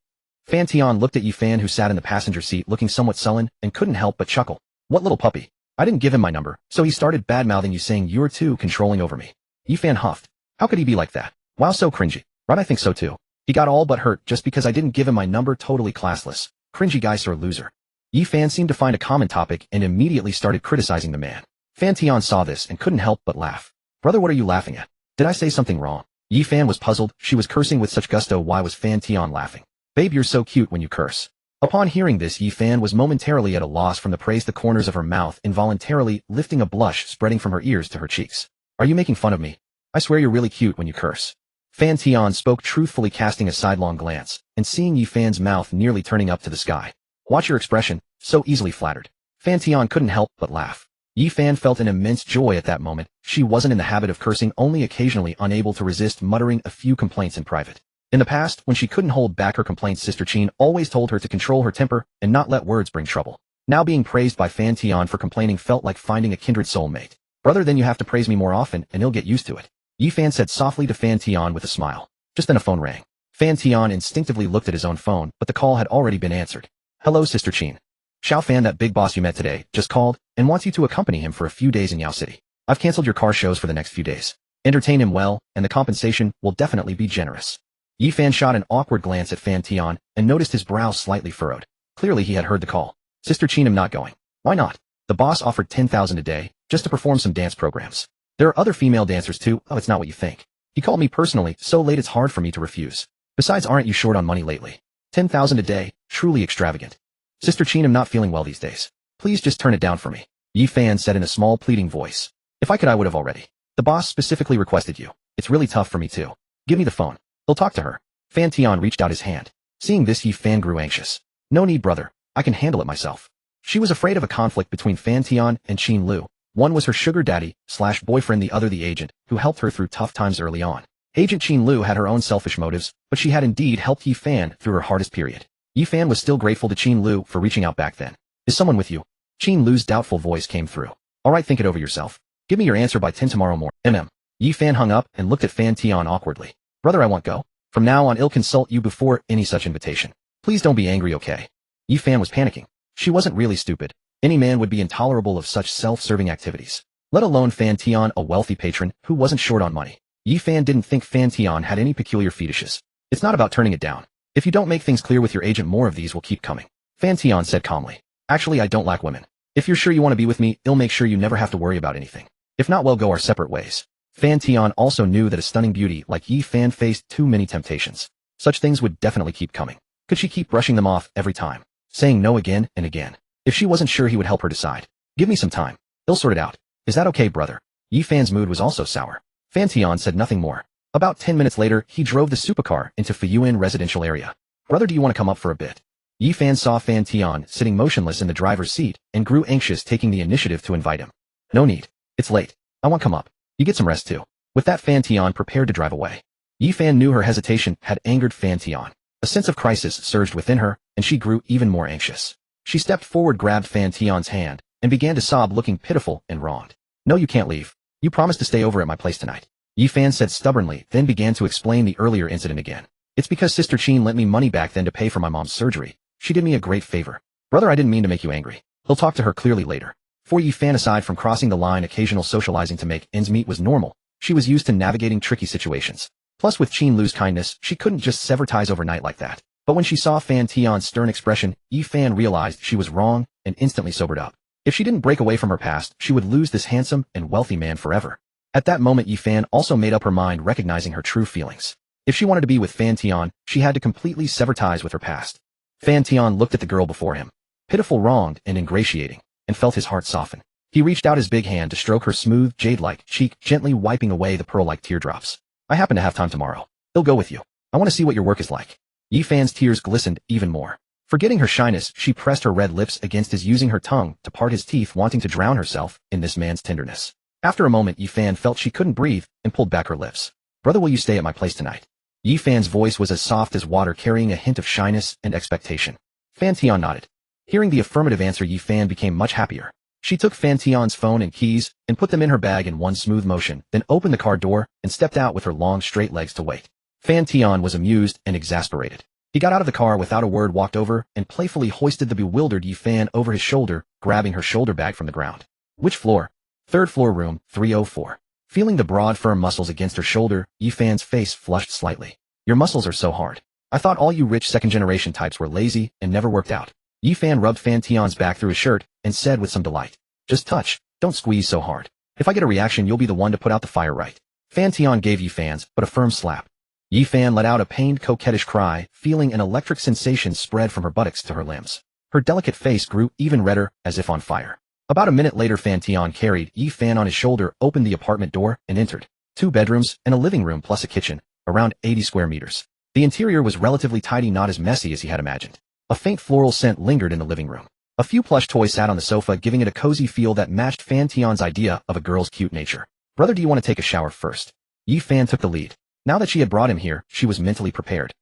Fan Tian looked at Yi Fan, who sat in the passenger seat looking somewhat sullen, and couldn't help but chuckle. What little puppy? I didn't give him my number, so he started badmouthing you, saying you're too controlling over me. Yi Fan huffed. How could he be like that? Wow, so cringy. Right, I think so too. He got all but hurt just because I didn't give him my number. Totally classless. Cringy guy, sir, loser. Yi Fan seemed to find a common topic and immediately started criticizing the man. Fan Tian saw this and couldn't help but laugh. Brother, what are you laughing at? Did I say something wrong? Yi Fan was puzzled. She was cursing with such gusto. Why was Fan Tian laughing? Babe, you're so cute when you curse. Upon hearing this, Yi Fan was momentarily at a loss from the praise. The corners of her mouth involuntarily lifting, a blush spreading from her ears to her cheeks. Are you making fun of me? I swear you're really cute when you curse. Fan Tian spoke truthfully, casting a sidelong glance, and seeing Yi Fan's mouth nearly turning up to the sky. Watch your expression, so easily flattered. Fan Tian couldn't help but laugh. Yi Fan felt an immense joy at that moment. She wasn't in the habit of cursing, only occasionally, unable to resist muttering a few complaints in private. In the past, when she couldn't hold back her complaints, Sister Chin always told her to control her temper and not let words bring trouble. Now being praised by Fan Tian for complaining felt like finding a kindred soulmate. Brother, then you have to praise me more often and he'll get used to it. Yi Fan said softly to Fan Tian with a smile. Just then a phone rang. Fan Tian instinctively looked at his own phone, but the call had already been answered. Hello, Sister Chin. Xiao Fan, that big boss you met today, just called and wants you to accompany him for a few days in Yao City. I've canceled your car shows for the next few days. Entertain him well, and the compensation will definitely be generous. Yi Fan shot an awkward glance at Fan Tian and noticed his brow slightly furrowed. Clearly he had heard the call. Sister Chin, I'm not going. Why not? The boss offered 10,000 a day, just to perform some dance programs. There are other female dancers too. Oh, it's not what you think. He called me personally, so late it's hard for me to refuse. Besides, aren't you short on money lately? 10,000 a day, truly extravagant. Sister Chin, I'm not feeling well these days. Please just turn it down for me. Yi Fan said in a small pleading voice. If I could, I would have already. The boss specifically requested you. It's really tough for me too. Give me the phone. He'll talk to her. Fan Tian reached out his hand. Seeing this, Yi Fan grew anxious. No need, brother. I can handle it myself. She was afraid of a conflict between Fan Tian and Qin Lu. One was her sugar daddy / boyfriend, the other the agent, who helped her through tough times early on. Agent Qin Lu had her own selfish motives, but she had indeed helped Yi Fan through her hardest period. Yi Fan was still grateful to Qin Lu for reaching out back then. Is someone with you? Qin Lu's doubtful voice came through. Alright, think it over yourself. Give me your answer by 10 tomorrow morning. Yi Fan hung up and looked at Fan Tian awkwardly. Brother, I won't go. From now on, I'll consult you before any such invitation. Please don't be angry, okay? Yi Fan was panicking. She wasn't really stupid. Any man would be intolerable of such self-serving activities. Let alone Fan Tian, a wealthy patron who wasn't short on money. Yi Fan didn't think Fan Tian had any peculiar fetishes. It's not about turning it down. If you don't make things clear with your agent, more of these will keep coming. Fan Tian said calmly. Actually, I don't lack women. If you're sure you want to be with me, I'll make sure you never have to worry about anything. If not, we'll go our separate ways. Fan Tian also knew that a stunning beauty like Yi Fan faced too many temptations. Such things would definitely keep coming. Could she keep brushing them off every time, saying no again and again? If she wasn't sure, he would help her decide. Give me some time. I'll sort it out. Is that okay, brother? Yi Fan's mood was also sour. Fan Tian said nothing more. About 10 minutes later, he drove the supercar into Fuyuan residential area. Brother, do you want to come up for a bit? Yi Fan saw Fan Tian sitting motionless in the driver's seat and grew anxious, taking the initiative to invite him. No need. It's late. I won't come up. You get some rest too. With that, Fan Tian prepared to drive away. Yi Fan knew her hesitation had angered Fan Tian. A sense of crisis surged within her, and she grew even more anxious. She stepped forward, grabbed Fan Tian's hand, and began to sob, looking pitiful and wronged. No, you can't leave. You promised to stay over at my place tonight. Yi Fan said stubbornly, then began to explain the earlier incident again. It's because Sister Qin lent me money back then to pay for my mom's surgery. She did me a great favor. Brother, I didn't mean to make you angry. He'll talk to her clearly later. For Yi Fan, aside from crossing the line, occasional socializing to make ends meet was normal. She was used to navigating tricky situations. Plus, with Qin Lu's kindness, she couldn't just sever ties overnight like that. But when she saw Fan Tian's stern expression, Yi Fan realized she was wrong and instantly sobered up. If she didn't break away from her past, she would lose this handsome and wealthy man forever. At that moment, Yi Fan also made up her mind, recognizing her true feelings. If she wanted to be with Fan Tian, she had to completely sever ties with her past. Fan Tian looked at the girl before him, pitiful, wronged, and ingratiating, and felt his heart soften. He reached out his big hand to stroke her smooth, jade-like cheek, gently wiping away the pearl-like teardrops. I happen to have time tomorrow. I'll go with you. I want to see what your work is like. Yi Fan's tears glistened even more. Forgetting her shyness, she pressed her red lips against his, using her tongue to part his teeth, wanting to drown herself in this man's tenderness. After a moment, Yi Fan felt she couldn't breathe and pulled back her lips. Brother, will you stay at my place tonight? Yi Fan's voice was as soft as water, carrying a hint of shyness and expectation. Fan Tian nodded. Hearing the affirmative answer, Yi Fan became much happier. She took Fan Tian's phone and keys and put them in her bag in one smooth motion, then opened the car door and stepped out with her long, straight legs to wait. Fan Tian was amused and exasperated. He got out of the car without a word, walked over, and playfully hoisted the bewildered Yi Fan over his shoulder, grabbing her shoulder bag from the ground. Which floor? Third floor, room 304. Feeling the broad, firm muscles against her shoulder, Yi Fan's face flushed slightly. Your muscles are so hard. I thought all you rich second-generation types were lazy and never worked out. Yi Fan rubbed Fan Tian's back through his shirt and said with some delight. Just touch. Don't squeeze so hard. If I get a reaction, you'll be the one to put out the fire, right? Fan Tian gave Yi Fan's but a firm slap. Yi Fan let out a pained, coquettish cry, feeling an electric sensation spread from her buttocks to her limbs. Her delicate face grew even redder, as if on fire. About a minute later, Fan Tian carried Yi Fan on his shoulder, opened the apartment door, and entered. 2 bedrooms and a living room plus a kitchen, around 80 square meters. The interior was relatively tidy, not as messy as he had imagined. A faint floral scent lingered in the living room. A few plush toys sat on the sofa, giving it a cozy feel that matched Fan Tian's idea of a girl's cute nature. Brother, do you want to take a shower first? Yi Fan took the lead. Now that she had brought him here, she was mentally prepared.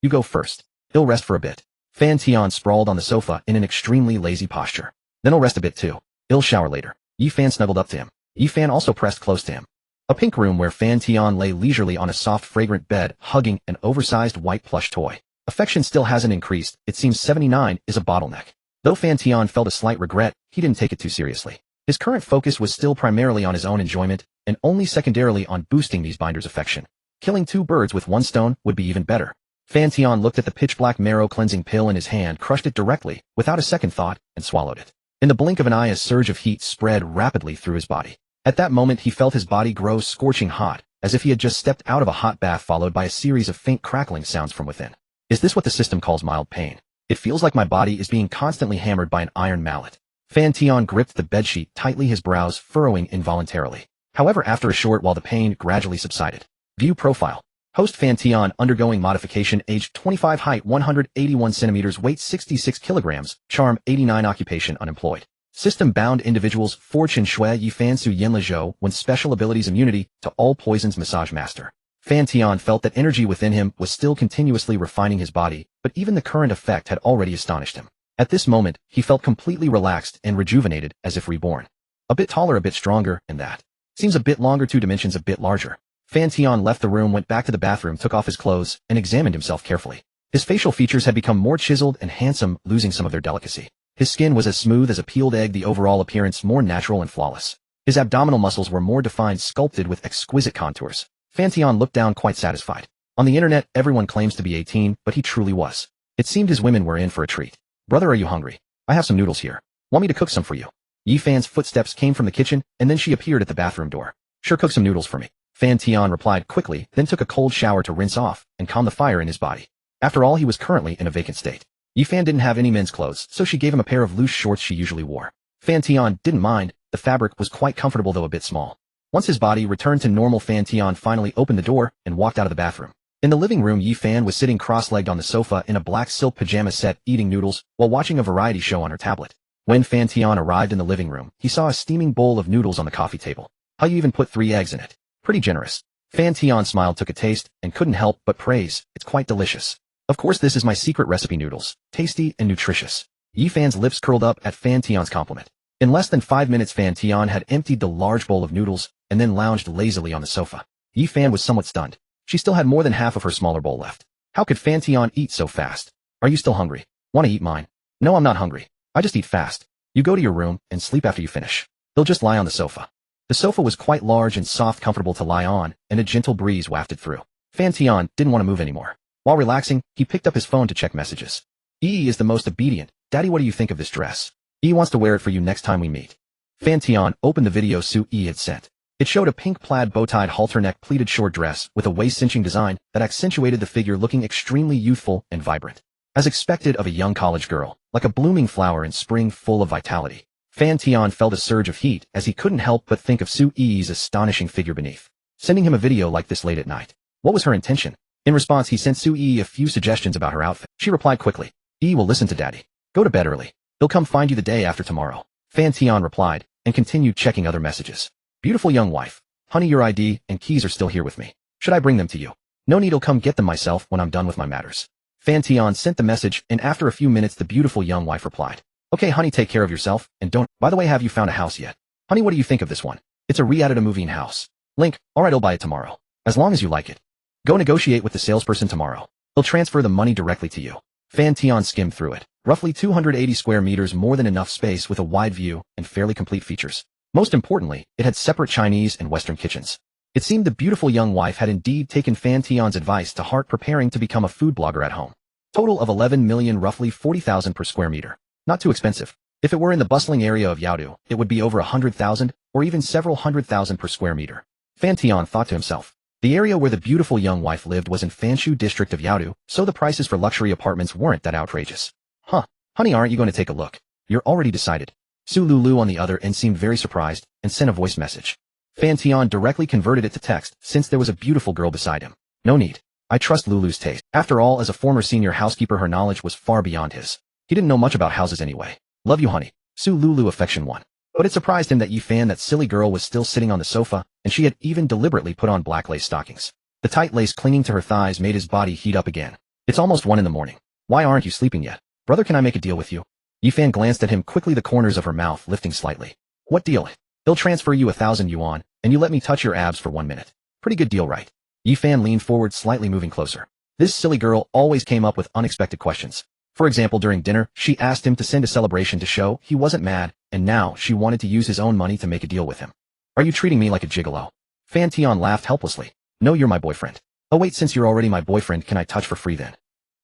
You go first. He'll rest for a bit. Fan Tian sprawled on the sofa in an extremely lazy posture. Then he'll rest a bit too. He'll shower later. Yi Fan snuggled up to him. Yi Fan also pressed close to him. A pink room where Fan Tian lay leisurely on a soft, fragrant bed, hugging an oversized white plush toy. Affection still hasn't increased. It seems 79 is a bottleneck. Though Fan Tian felt a slight regret, he didn't take it too seriously. His current focus was still primarily on his own enjoyment, and only secondarily on boosting these binders' affection. Killing 2 birds with 1 stone would be even better. Fan Tian looked at the pitch-black marrow-cleansing pill in his hand, crushed it directly, without a second thought, and swallowed it. In the blink of an eye, a surge of heat spread rapidly through his body. At that moment, he felt his body grow scorching hot, as if he had just stepped out of a hot bath, followed by a series of faint crackling sounds from within. Is this what the system calls mild pain? It feels like my body is being constantly hammered by an iron mallet. Fan Tian gripped the bedsheet tightly, his brows furrowing involuntarily. However, after a short while, the pain gradually subsided. View profile. Host Fan Tian undergoing modification, age 25, height 181 centimeters, weight 66 kilograms, charm 89, occupation unemployed. System-bound individuals, fortune shui yi fan su yin le zhou, when special abilities immunity to all poisons, massage master. Fan Tian felt that energy within him was still continuously refining his body, but even the current effect had already astonished him. At this moment, he felt completely relaxed and rejuvenated, as if reborn. A bit taller, a bit stronger, and that seems a bit longer, 2 dimensions a bit larger. Fan Tian left the room, went back to the bathroom, took off his clothes, and examined himself carefully. His facial features had become more chiseled and handsome, losing some of their delicacy. His skin was as smooth as a peeled egg, the overall appearance more natural and flawless. His abdominal muscles were more defined, sculpted with exquisite contours. Fan Tian looked down quite satisfied. On the internet, everyone claims to be 18, but he truly was. It seemed his women were in for a treat. Brother, are you hungry? I have some noodles here. Want me to cook some for you? Yi Fan's footsteps came from the kitchen, and then she appeared at the bathroom door. Sure, cook some noodles for me. Fan Tian replied quickly, then took a cold shower to rinse off and calm the fire in his body. After all, he was currently in a vacant state. Yi Fan didn't have any men's clothes, so she gave him a pair of loose shorts she usually wore. Fan Tian didn't mind. The fabric was quite comfortable, though a bit small. Once his body returned to normal, Fan Tian finally opened the door and walked out of the bathroom. In the living room, Yi Fan was sitting cross-legged on the sofa in a black silk pajama set, eating noodles while watching a variety show on her tablet. When Fan Tian arrived in the living room, he saw a steaming bowl of noodles on the coffee table. How you even put 3 eggs in it? Pretty generous. Fan Tian smiled, took a taste, and couldn't help but praise, it's quite delicious. Of course, this is my secret recipe noodles, tasty and nutritious. Yi Fan's lips curled up at Fan Tian's compliment. In less than 5 minutes, Fan Tian had emptied the large bowl of noodles and then lounged lazily on the sofa. Yi Fan was somewhat stunned. She still had more than half of her smaller bowl left. How could Fan Tian eat so fast? Are you still hungry? Want to eat mine? No, I'm not hungry. I just eat fast. You go to your room and sleep after you finish. They'll just lie on the sofa. The sofa was quite large and soft, comfortable to lie on, and a gentle breeze wafted through. Fan Tian didn't want to move anymore. While relaxing, he picked up his phone to check messages. Yi is the most obedient. Daddy, what do you think of this dress? Yi wants to wear it for you next time we meet. Fan Tian opened the video Yi had sent. It showed a pink plaid bow-tied halter-neck pleated short dress with a waist-cinching design that accentuated the figure, looking extremely youthful and vibrant. As expected of a young college girl, like a blooming flower in spring, full of vitality. Fan Tian felt a surge of heat as he couldn't help but think of Yi's astonishing figure beneath. Sending him a video like this late at night. What was her intention? In response, he sent Yi a few suggestions about her outfit. She replied quickly, Yi will listen to Daddy. Go to bed early. He'll come find you the day after tomorrow. Fan Tian replied, and continued checking other messages. Beautiful young wife. Honey, your ID and keys are still here with me. Should I bring them to you? No need, I'll come get them myself when I'm done with my matters. Fan Tian sent the message, and after a few minutes the beautiful young wife replied. Okay honey, take care of yourself, and don't. By the way, have you found a house yet? Honey, what do you think of this one? It's a re-added moving house. Link, alright, I'll buy it tomorrow. As long as you like it. Go negotiate with the salesperson tomorrow. He'll transfer the money directly to you. Fan Tian skimmed through it. Roughly 280 square meters, more than enough space with a wide view and fairly complete features. Most importantly, it had separate Chinese and Western kitchens. It seemed the beautiful young wife had indeed taken Fan Tian's advice to heart, preparing to become a food blogger at home. Total of 11 million, roughly 40,000 per square meter. Not too expensive. If it were in the bustling area of Yaodu, it would be over 100,000 or even several 100,000 per square meter. Fan Tian thought to himself. The area where the beautiful young wife lived was in Fanshu district of Yaodu, so the prices for luxury apartments weren't that outrageous. Huh. Honey, aren't you going to take a look? You're already decided. Su Lulu on the other end seemed very surprised and sent a voice message. Fan Tian directly converted it to text since there was a beautiful girl beside him. No need. I trust Lulu's taste. After all, as a former senior housekeeper, her knowledge was far beyond his. He didn't know much about houses anyway. Love you, honey. Su Lulu, affection 1. But it surprised him that Yi Fan, that silly girl, was still sitting on the sofa, and she had even deliberately put on black lace stockings. The tight lace clinging to her thighs made his body heat up again. It's almost 1 in the morning. Why aren't you sleeping yet? Brother, can I make a deal with you? Yi Fan glanced at him quickly, the corners of her mouth lifting slightly. What deal? He'll transfer you 1,000 yuan, and you let me touch your abs for 1 minute. Pretty good deal, right? Yi Fan leaned forward, slightly moving closer. This silly girl always came up with unexpected questions. For example, during dinner, she asked him to send a celebration to show he wasn't mad, and now she wanted to use his own money to make a deal with him. Are you treating me like a gigolo? Fan Tian laughed helplessly. No, you're my boyfriend. Oh wait, since you're already my boyfriend, can I touch for free then?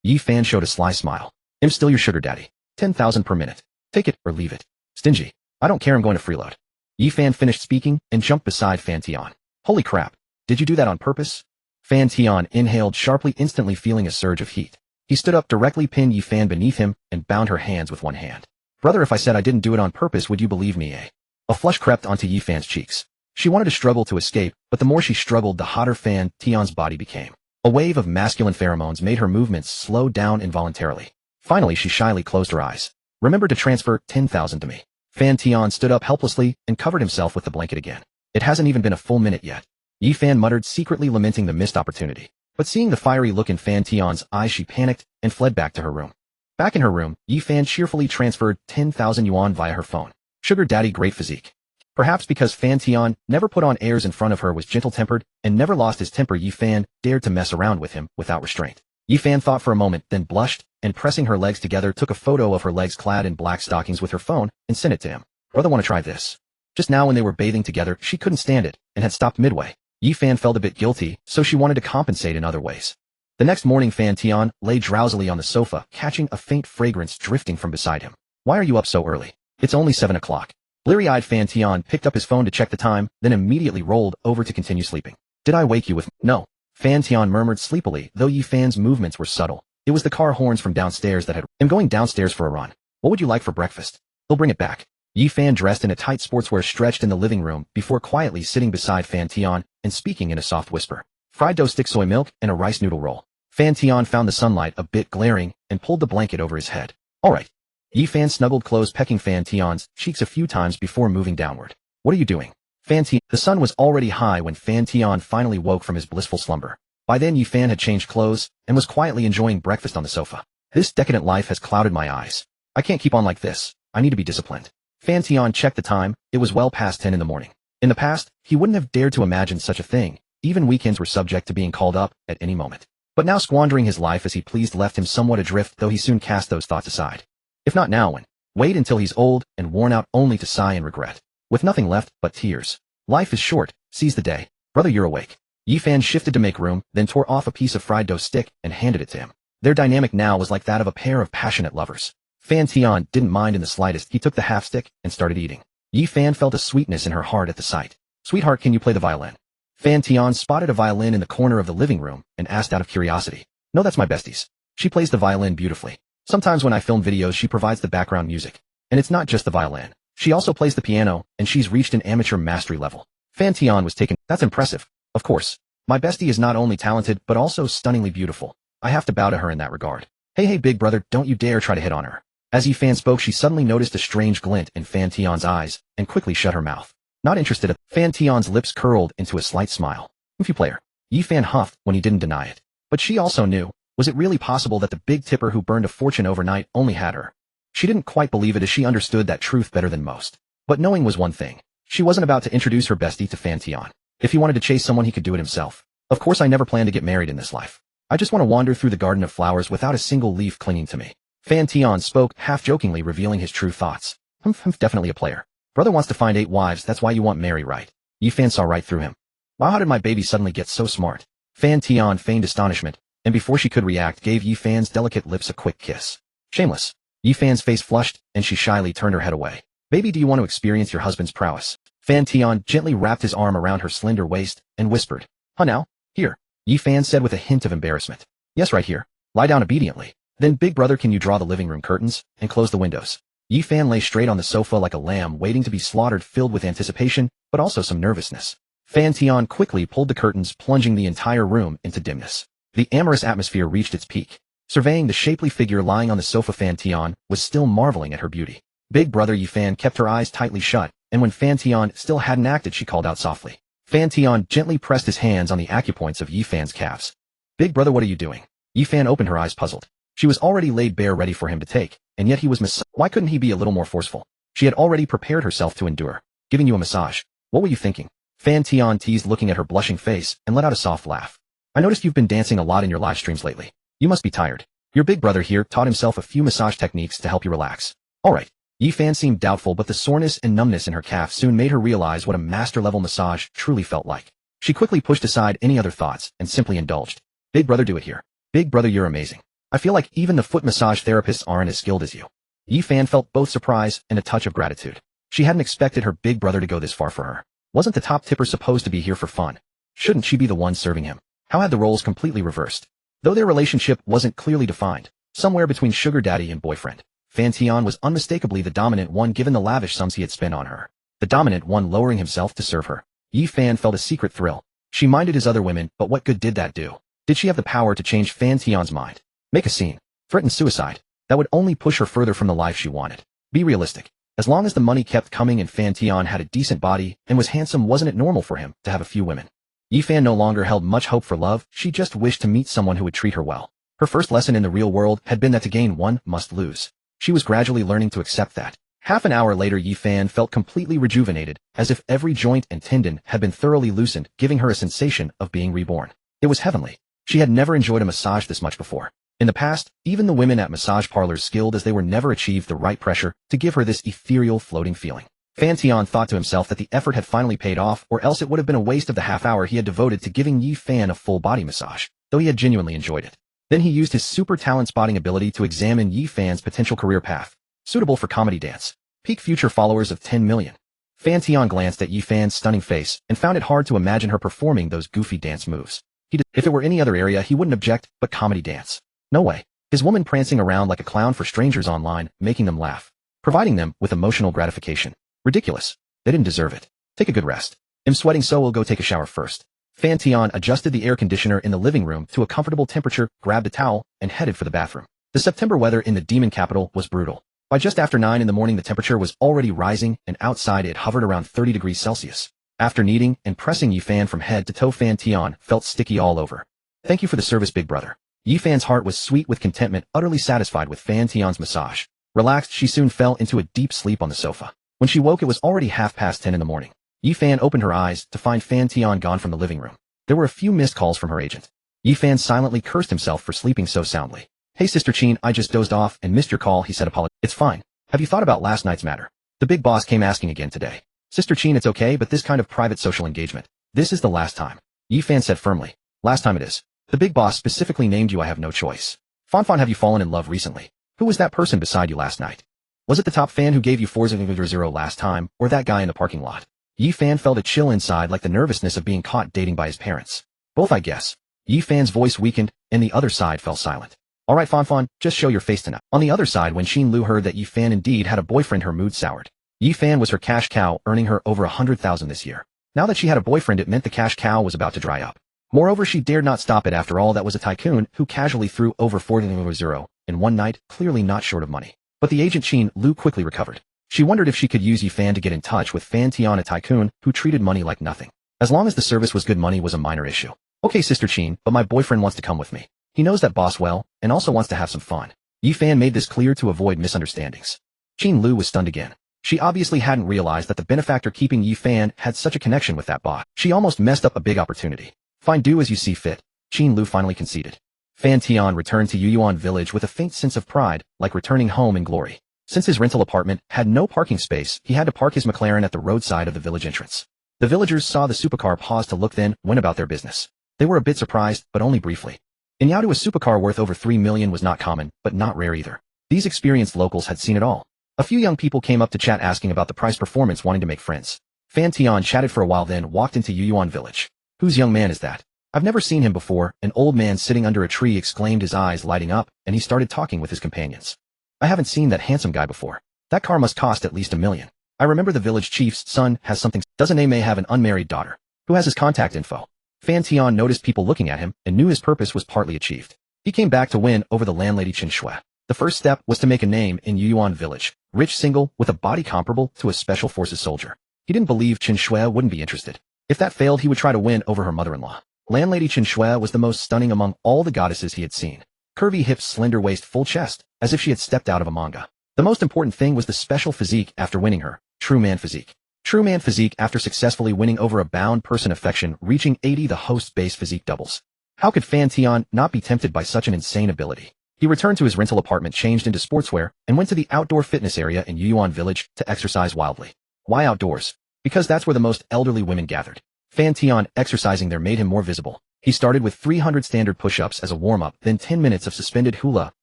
Yi Fan showed a sly smile. I'm still your sugar daddy. 10,000 per minute. Take it or leave it. Stingy. I don't care, I'm going to freeload. Yi Fan finished speaking and jumped beside Fan Tian. Holy crap. Did you do that on purpose? Fan Tian inhaled sharply, instantly feeling a surge of heat. He stood up, directly pinned Yi Fan beneath him, and bound her hands with one hand. Brother, if I said I didn't do it on purpose, would you believe me, eh? A flush crept onto Yi Fan's cheeks. She wanted to struggle to escape, but the more she struggled, the hotter Fan Tian's body became. A wave of masculine pheromones made her movements slow down involuntarily. Finally, she shyly closed her eyes. Remember to transfer 10,000 to me. Fan Tian stood up helplessly and covered himself with the blanket again. It hasn't even been a full minute yet. Yi Fan muttered, secretly lamenting the missed opportunity. But seeing the fiery look in Fan Tian's eyes, she panicked and fled back to her room. Back in her room, Yi Fan cheerfully transferred 10,000 yuan via her phone. Sugar daddy, great physique. Perhaps because Fan Tian never put on airs in front of her, was gentle-tempered, and never lost his temper, Yi Fan dared to mess around with him without restraint. Yi Fan thought for a moment, then blushed, and pressing her legs together took a photo of her legs clad in black stockings with her phone and sent it to him. Brother, wanna try this? Just now when they were bathing together, she couldn't stand it and had stopped midway. Yi Fan felt a bit guilty, so she wanted to compensate in other ways. The next morning, Fan Tian lay drowsily on the sofa, catching a faint fragrance drifting from beside him. Why are you up so early? It's only 7 o'clock. Bleary-eyed Fan Tian picked up his phone to check the time, then immediately rolled over to continue sleeping. Did I wake you with— No. Fan Tian murmured sleepily, though Yi Fan's movements were subtle. It was the car horns from downstairs that had— I'm going downstairs for a run. What would you like for breakfast? He'll bring it back. Yi Fan dressed in a tight sportswear stretched in the living room before quietly sitting beside Fan Tian and speaking in a soft whisper. Fried dough stick, soy milk, and a rice noodle roll. Fan Tian found the sunlight a bit glaring and pulled the blanket over his head. All right. Yi Fan snuggled close, pecking Fan Tian's cheeks a few times before moving downward. What are you doing? Fan Tian— The sun was already high when Fan Tian finally woke from his blissful slumber. By then Yi Fan had changed clothes and was quietly enjoying breakfast on the sofa. This decadent life has clouded my eyes. I can't keep on like this. I need to be disciplined. Fan Tian checked the time. It was well past 10 in the morning. In the past, he wouldn't have dared to imagine such a thing. Even weekends were subject to being called up at any moment. But now squandering his life as he pleased left him somewhat adrift, though he soon cast those thoughts aside. If not now, when? Wait until he's old and worn out, only to sigh and regret. With nothing left but tears. Life is short. Seize the day. Brother, you're awake. Yi Fan shifted to make room, then tore off a piece of fried dough stick and handed it to him. Their dynamic now was like that of a pair of passionate lovers. Fan Tian didn't mind in the slightest. He took the half stick and started eating. Yi Fan felt a sweetness in her heart at the sight. Sweetheart, can you play the violin? Fan Tian spotted a violin in the corner of the living room and asked out of curiosity. No, that's my bestie's. She plays the violin beautifully. Sometimes when I film videos, she provides the background music. And it's not just the violin. She also plays the piano, and she's reached an amateur mastery level. Fan Tian was taken. That's impressive. Of course. My bestie is not only talented, but also stunningly beautiful. I have to bow to her in that regard. Hey big brother, don't you dare try to hit on her. As Yi Fan spoke, she suddenly noticed a strange glint in Fan Tian's eyes, and quickly shut her mouth. Not interested. Fan Tian's lips curled into a slight smile. If you player. Yi Fan huffed when he didn't deny it. But she also knew. Was it really possible that the big tipper who burned a fortune overnight only had her? She didn't quite believe it, as she understood that truth better than most. But knowing was one thing. She wasn't about to introduce her bestie to Fan Tian. If he wanted to chase someone, he could do it himself. Of course, I never planned to get married in this life. I just want to wander through the garden of flowers without a single leaf clinging to me. Fan Tian spoke, half-jokingly revealing his true thoughts. Definitely a player. Brother wants to find 8 wives, that's why you want Mary, right? Yi Fan saw right through him. Wow, how did my baby suddenly get so smart? Fan Tian feigned astonishment, and before she could react, gave Yi Fan's delicate lips a quick kiss. Shameless. Yi Fan's face flushed, and she shyly turned her head away. Baby, do you want to experience your husband's prowess? Fan Tian gently wrapped his arm around her slender waist and whispered. Huh now? Here. Yi Fan said with a hint of embarrassment. Yes, right here. Lie down obediently. Then big brother, can you draw the living room curtains and close the windows? Yi Fan lay straight on the sofa like a lamb waiting to be slaughtered, filled with anticipation, but also some nervousness. Fan Tian quickly pulled the curtains, plunging the entire room into dimness. The amorous atmosphere reached its peak. Surveying the shapely figure lying on the sofa, Fan Tian was still marveling at her beauty. Big brother Yi Fan kept her eyes tightly shut, and when Fan Tian still hadn't acted, she called out softly. Fan Tian gently pressed his hands on the acupoints of Yi Fan's calves. Big brother, what are you doing? Yi Fan opened her eyes, puzzled. She was already laid bare, ready for him to take, and yet he was Why couldn't he be a little more forceful? She had already prepared herself to endure. Giving you a massage. What were you thinking? Fan Tian teased, looking at her blushing face, and let out a soft laugh. I noticed you've been dancing a lot in your live streams lately. You must be tired. Your big brother here taught himself a few massage techniques to help you relax. Alright. Yi Fan seemed doubtful, but the soreness and numbness in her calf soon made her realize what a master-level massage truly felt like. She quickly pushed aside any other thoughts and simply indulged. Big brother, do it here. Big brother, you're amazing. I feel like even the foot massage therapists aren't as skilled as you. Yi Fan felt both surprise and a touch of gratitude. She hadn't expected her big brother to go this far for her. Wasn't the top tipper supposed to be here for fun? Shouldn't she be the one serving him? How had the roles completely reversed? Though their relationship wasn't clearly defined, somewhere between sugar daddy and boyfriend, Fan Tian was unmistakably the dominant one, given the lavish sums he had spent on her. The dominant one lowering himself to serve her. Yi Fan felt a secret thrill. She minded his other women, but what good did that do? Did she have the power to change Fan Tian's mind? Make a scene. Threaten suicide. That would only push her further from the life she wanted. Be realistic. As long as the money kept coming and Fan Tian had a decent body and was handsome, wasn't it normal for him to have a few women? Yi Fan no longer held much hope for love, she just wished to meet someone who would treat her well. Her first lesson in the real world had been that to gain one must lose. She was gradually learning to accept that. Half an hour later, Yi Fan felt completely rejuvenated, as if every joint and tendon had been thoroughly loosened, giving her a sensation of being reborn. It was heavenly. She had never enjoyed a massage this much before. In the past, even the women at massage parlors, skilled as they were, never achieved the right pressure to give her this ethereal floating feeling. Fan Tian thought to himself that the effort had finally paid off, or else it would have been a waste of the half hour he had devoted to giving Yi Fan a full body massage, though he had genuinely enjoyed it. Then he used his super talent spotting ability to examine Yi Fan's potential career path. Suitable for comedy dance. Peak future followers of 10 million. Fan Tian glanced at Yi Fan's stunning face and found it hard to imagine her performing those goofy dance moves. If it were any other area he wouldn't object, but comedy dance. No way. His woman prancing around like a clown for strangers online, making them laugh. Providing them with emotional gratification. Ridiculous. They didn't deserve it. Take a good rest. I'm sweating, so we'll go take a shower first. Fan Tian adjusted the air conditioner in the living room to a comfortable temperature, grabbed a towel, and headed for the bathroom. The September weather in the demon capital was brutal. By just after 9 in the morning, the temperature was already rising, and outside it hovered around 30 degrees Celsius. After kneading and pressing Yi Fan from head to toe, Fan Tian felt sticky all over. Thank you for the service, big brother. Yi Fan's heart was sweet with contentment, utterly satisfied with Fan Tian's massage. Relaxed, she soon fell into a deep sleep on the sofa. When she woke, it was already 10:30 in the morning. Yi Fan opened her eyes to find Fan Tian gone from the living room. There were a few missed calls from her agent. Yi Fan silently cursed himself for sleeping so soundly. Hey Sister Qin, I just dozed off and missed your call, he said. It's fine. Have you thought about last night's matter? The big boss came asking again today. Sister Qin, it's okay, but this kind of private social engagement. This is the last time. Yi Fan said firmly. Last time it is. The big boss specifically named you. I have no choice. Fan, have you fallen in love recently? Who was that person beside you last night? Was it the top fan who gave you 400 last time, or that guy in the parking lot? Yi Fan felt a chill inside, like the nervousness of being caught dating by his parents. Both, I guess. Yi Fan's voice weakened, and the other side fell silent. Alright Fan, just show your face tonight. On the other side, when Xin Lu heard that Yi Fan indeed had a boyfriend, her mood soured. Yi Fan was her cash cow, earning her over 100,000 this year. Now that she had a boyfriend, it meant the cash cow was about to dry up. Moreover, she dared not stop it. After all, that was a tycoon who casually threw over 400 in one night, clearly not short of money. But the agent Xin Lu quickly recovered. She wondered if she could use Yi Fan to get in touch with Fan Tian, a tycoon who treated money like nothing. As long as the service was good, money was a minor issue. Okay Sister Qin, but my boyfriend wants to come with me. He knows that boss well, and also wants to have some fun. Yi Fan made this clear to avoid misunderstandings. Xin Lu was stunned again. She obviously hadn't realized that the benefactor keeping Yi Fan had such a connection with that boss. She almost messed up a big opportunity. Fine, do as you see fit. Xin Lu finally conceded. Fan Tian returned to Yuyuan village with a faint sense of pride, like returning home in glory. Since his rental apartment had no parking space, he had to park his McLaren at the roadside of the village entrance. The villagers saw the supercar, pause to look, then went about their business. They were a bit surprised, but only briefly. In Yaodu, a supercar worth over 3 million was not common, but not rare either. These experienced locals had seen it all. A few young people came up to chat, asking about the price, performance, wanting to make friends. Fan Tian chatted for a while, then walked into Yuyuan village. Whose young man is that? I've never seen him before. An old man sitting under a tree exclaimed, his eyes lighting up, and he started talking with his companions. I haven't seen that handsome guy before. That car must cost at least 1 million. I remember the village chief's son has something. Doesn't he may have an unmarried daughter? Who has his contact info? Fan Tian noticed people looking at him and knew his purpose was partly achieved. He came back to win over the landlady Chen Shui. The first step was to make a name in Yuyuan village, rich, single, with a body comparable to a special forces soldier. He didn't believe Chen Shui wouldn't be interested. If that failed, he would try to win over her mother-in-law. Landlady Chen Shui was the most stunning among all the goddesses he had seen. Curvy hips, slender waist, full chest, as if she had stepped out of a manga. The most important thing was the special physique after winning her, true man physique. True man physique after successfully winning over a bound person, affection reaching 80, the host's base physique doubles. How could Fan Tian not be tempted by such an insane ability? He returned to his rental apartment, changed into sportswear, and went to the outdoor fitness area in Yuyuan village to exercise wildly. Why outdoors? Because that's where the most elderly women gathered. Fan Tian exercising there made him more visible. He started with 300 standard push-ups as a warm-up, then 10 minutes of suspended hula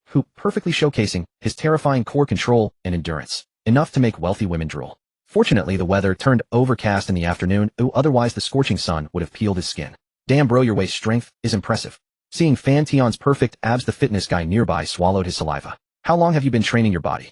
hoop, perfectly showcasing his terrifying core control and endurance, enough to make wealthy women drool. Fortunately, the weather turned overcast in the afternoon, otherwise the scorching sun would have peeled his skin. Damn bro, your waist strength is impressive. Seeing Fan Tian's perfect abs, the fitness guy nearby swallowed his saliva. How long have you been training your body?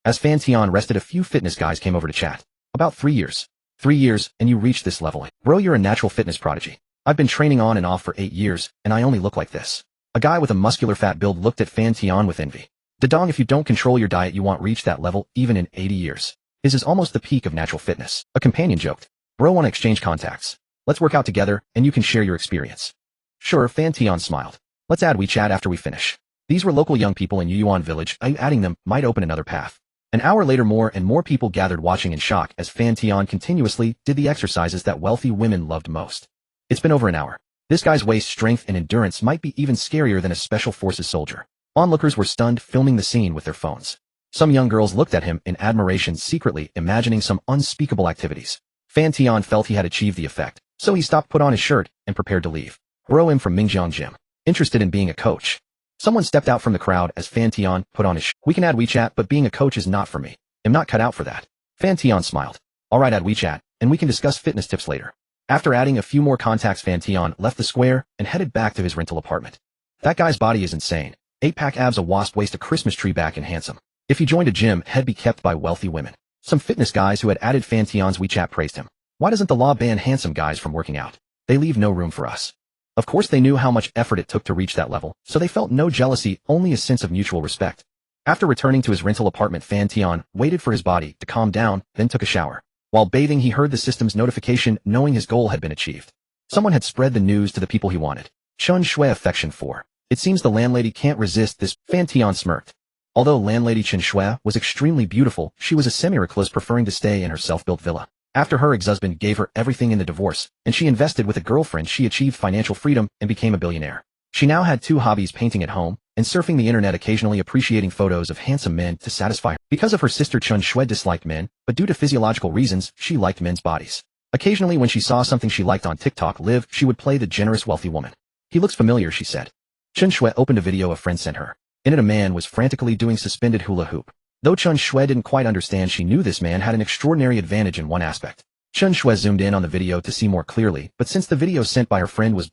As Fan Tian rested, a few fitness guys came over to chat. About 3 years. 3 years, and you reached this level. Bro, you're a natural fitness prodigy. I've been training on and off for 8 years, and I only look like this. A guy with a muscular fat build looked at Fan Tian with envy. Dadong, if you don't control your diet you won't reach that level even in 80 years. His is almost the peak of natural fitness. A companion joked. Bro, wanna exchange contacts? Let's work out together, and you can share your experience. Sure, Fan Tian smiled. Let's add WeChat after we finish. These were local young people in Yuyuan village. Adding them might open another path. An hour later more and more people gathered watching in shock as Fan Tian continuously did the exercises that wealthy women loved most. It's been over an hour. This guy's waist strength and endurance might be even scarier than a special forces soldier. Onlookers were stunned, filming the scene with their phones. Some young girls looked at him in admiration, secretly imagining some unspeakable activities. Fan Tian felt he had achieved the effect, so he stopped, put on his shirt, and prepared to leave. Bro, him from Mingjiang Gym. Interested in being a coach. Someone stepped out from the crowd as Fan Tian put on his shirt. We can add WeChat, but being a coach is not for me. I'm not cut out for that. Fan Tian smiled. Alright, add WeChat, and we can discuss fitness tips later. After adding a few more contacts, Fan Tian left the square and headed back to his rental apartment. That guy's body is insane. 8-pack abs, a wasp waist, a Christmas tree back, and handsome. If he joined a gym, he'd be kept by wealthy women. Some fitness guys who had added Fan Tian's WeChat praised him. Why doesn't the law ban handsome guys from working out? They leave no room for us. Of course they knew how much effort it took to reach that level, so they felt no jealousy, only a sense of mutual respect. After returning to his rental apartment, Fan Tian waited for his body to calm down, then took a shower. While bathing, he heard the system's notification, knowing his goal had been achieved. Someone had spread the news to the people he wanted. Chun Shui affection 4. It seems the landlady can't resist this. Fan Tian smirked. Although landlady Chen Shui was extremely beautiful, she was a semi-recluse, preferring to stay in her self-built villa. After her ex-husband gave her everything in the divorce, and she invested with a girlfriend, she achieved financial freedom and became a billionaire. She now had 2 hobbies: painting at home and surfing the internet, occasionally appreciating photos of handsome men to satisfy her. Because of her sister, Chun Shui disliked men, but due to physiological reasons, she liked men's bodies. Occasionally when she saw something she liked on TikTok Live, she would play the generous wealthy woman. He looks familiar, she said. Chun Shui opened a video a friend sent her. In it, a man was frantically doing suspended hula hoop. Though Chun Shui didn't quite understand, she knew this man had an extraordinary advantage in one aspect. Chun Shui zoomed in on the video to see more clearly, but since the video sent by her friend was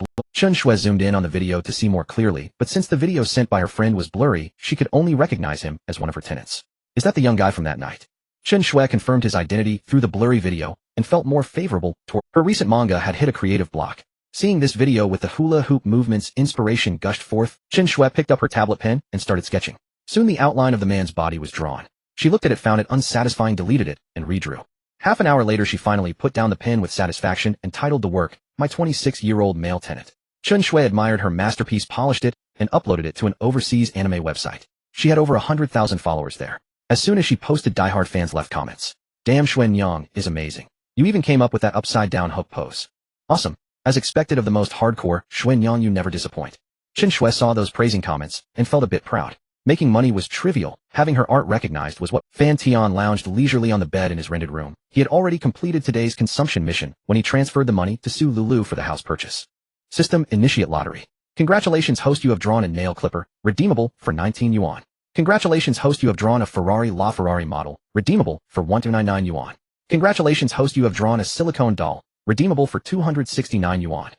blurry, she could only recognize him as one of her tenants. Is that the young guy from that night? Chun Shui confirmed his identity through the blurry video and felt more favorable toward her. Recent manga had hit a creative block. Seeing this video with the hula hoop movements, inspiration gushed forth. Chun Shui picked up her tablet pen and started sketching. Soon the outline of the man's body was drawn. She looked at it, found it unsatisfying, deleted it, and redrew. Half an hour later she finally put down the pen with satisfaction and titled the work, My 26-Year-Old Male Tenant. Chun Shui admired her masterpiece, polished it, and uploaded it to an overseas anime website. She had over 100,000 followers there. As soon as she posted, diehard fans left comments. Damn, Xuan Yang is amazing. You even came up with that upside-down hook pose. Awesome. As expected of the most hardcore, Xuan Yang, you never disappoint. Chun Shui saw those praising comments and felt a bit proud. Making money was trivial. Having her art recognized was what. Fan Tian lounged leisurely on the bed in his rented room. He had already completed today's consumption mission when he transferred the money to Su Lulu for the house purchase. System initiate lottery. Congratulations, host, you have drawn a nail clipper, redeemable for 19 yuan. Congratulations, host, you have drawn a Ferrari LaFerrari model, redeemable for 1299 yuan. Congratulations, host, you have drawn a silicone doll, redeemable for 269 yuan.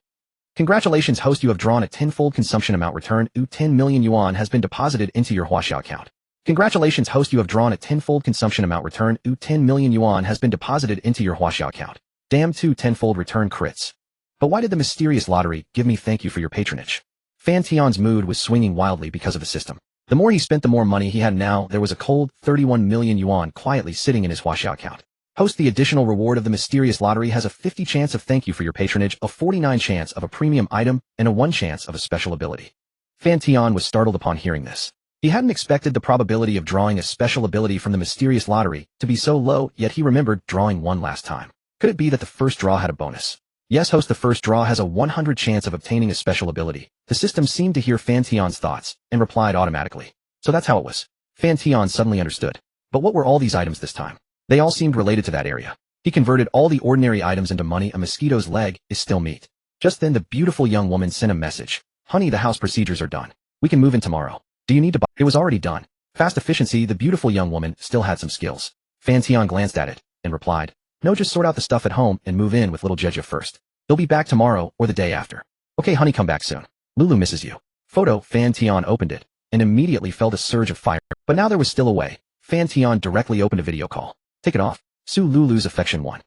Congratulations, host, you have drawn a tenfold consumption amount return. 10 million yuan has been deposited into your Huaxiao account. Congratulations, host, you have drawn a tenfold consumption amount return. 10 million yuan has been deposited into your Huaxiao account. Damn, 2 tenfold return crits. But why did the mysterious lottery give me? Thank you for your patronage. Fan Tian's mood was swinging wildly because of the system. The more he spent, the more money he had. Now there was a cold 31 million yuan quietly sitting in his Huaxiao account. Host, the additional reward of the mysterious lottery has a 50 chance of thank you for your patronage, a 49 chance of a premium item, and a 1 chance of a special ability. Fan Tian was startled upon hearing this. He hadn't expected the probability of drawing a special ability from the mysterious lottery to be so low, yet he remembered drawing one last time. Could it be that the first draw had a bonus? Yes, host, the first draw has a 100 chance of obtaining a special ability. The system seemed to hear Fan Tian's thoughts and replied automatically. So that's how it was. Fan Tian suddenly understood. But what were all these items this time? They all seemed related to that area. He converted all the ordinary items into money. A mosquito's leg is still meat. Just then the beautiful young woman sent a message. Honey, the house procedures are done. We can move in tomorrow. Do you need to buy? It was already done. Fast efficiency. The beautiful young woman still had some skills. Fan Tian glanced at it and replied, no, just sort out the stuff at home and move in with little Jeja first. They'll be back tomorrow or the day after. Okay, honey, come back soon. Lulu misses you. Photo. Fan Tian opened it and immediately felt a surge of fire. But now there was still a way. Fan Tian directly opened a video call. Take it off. Su Lulu's affection 1.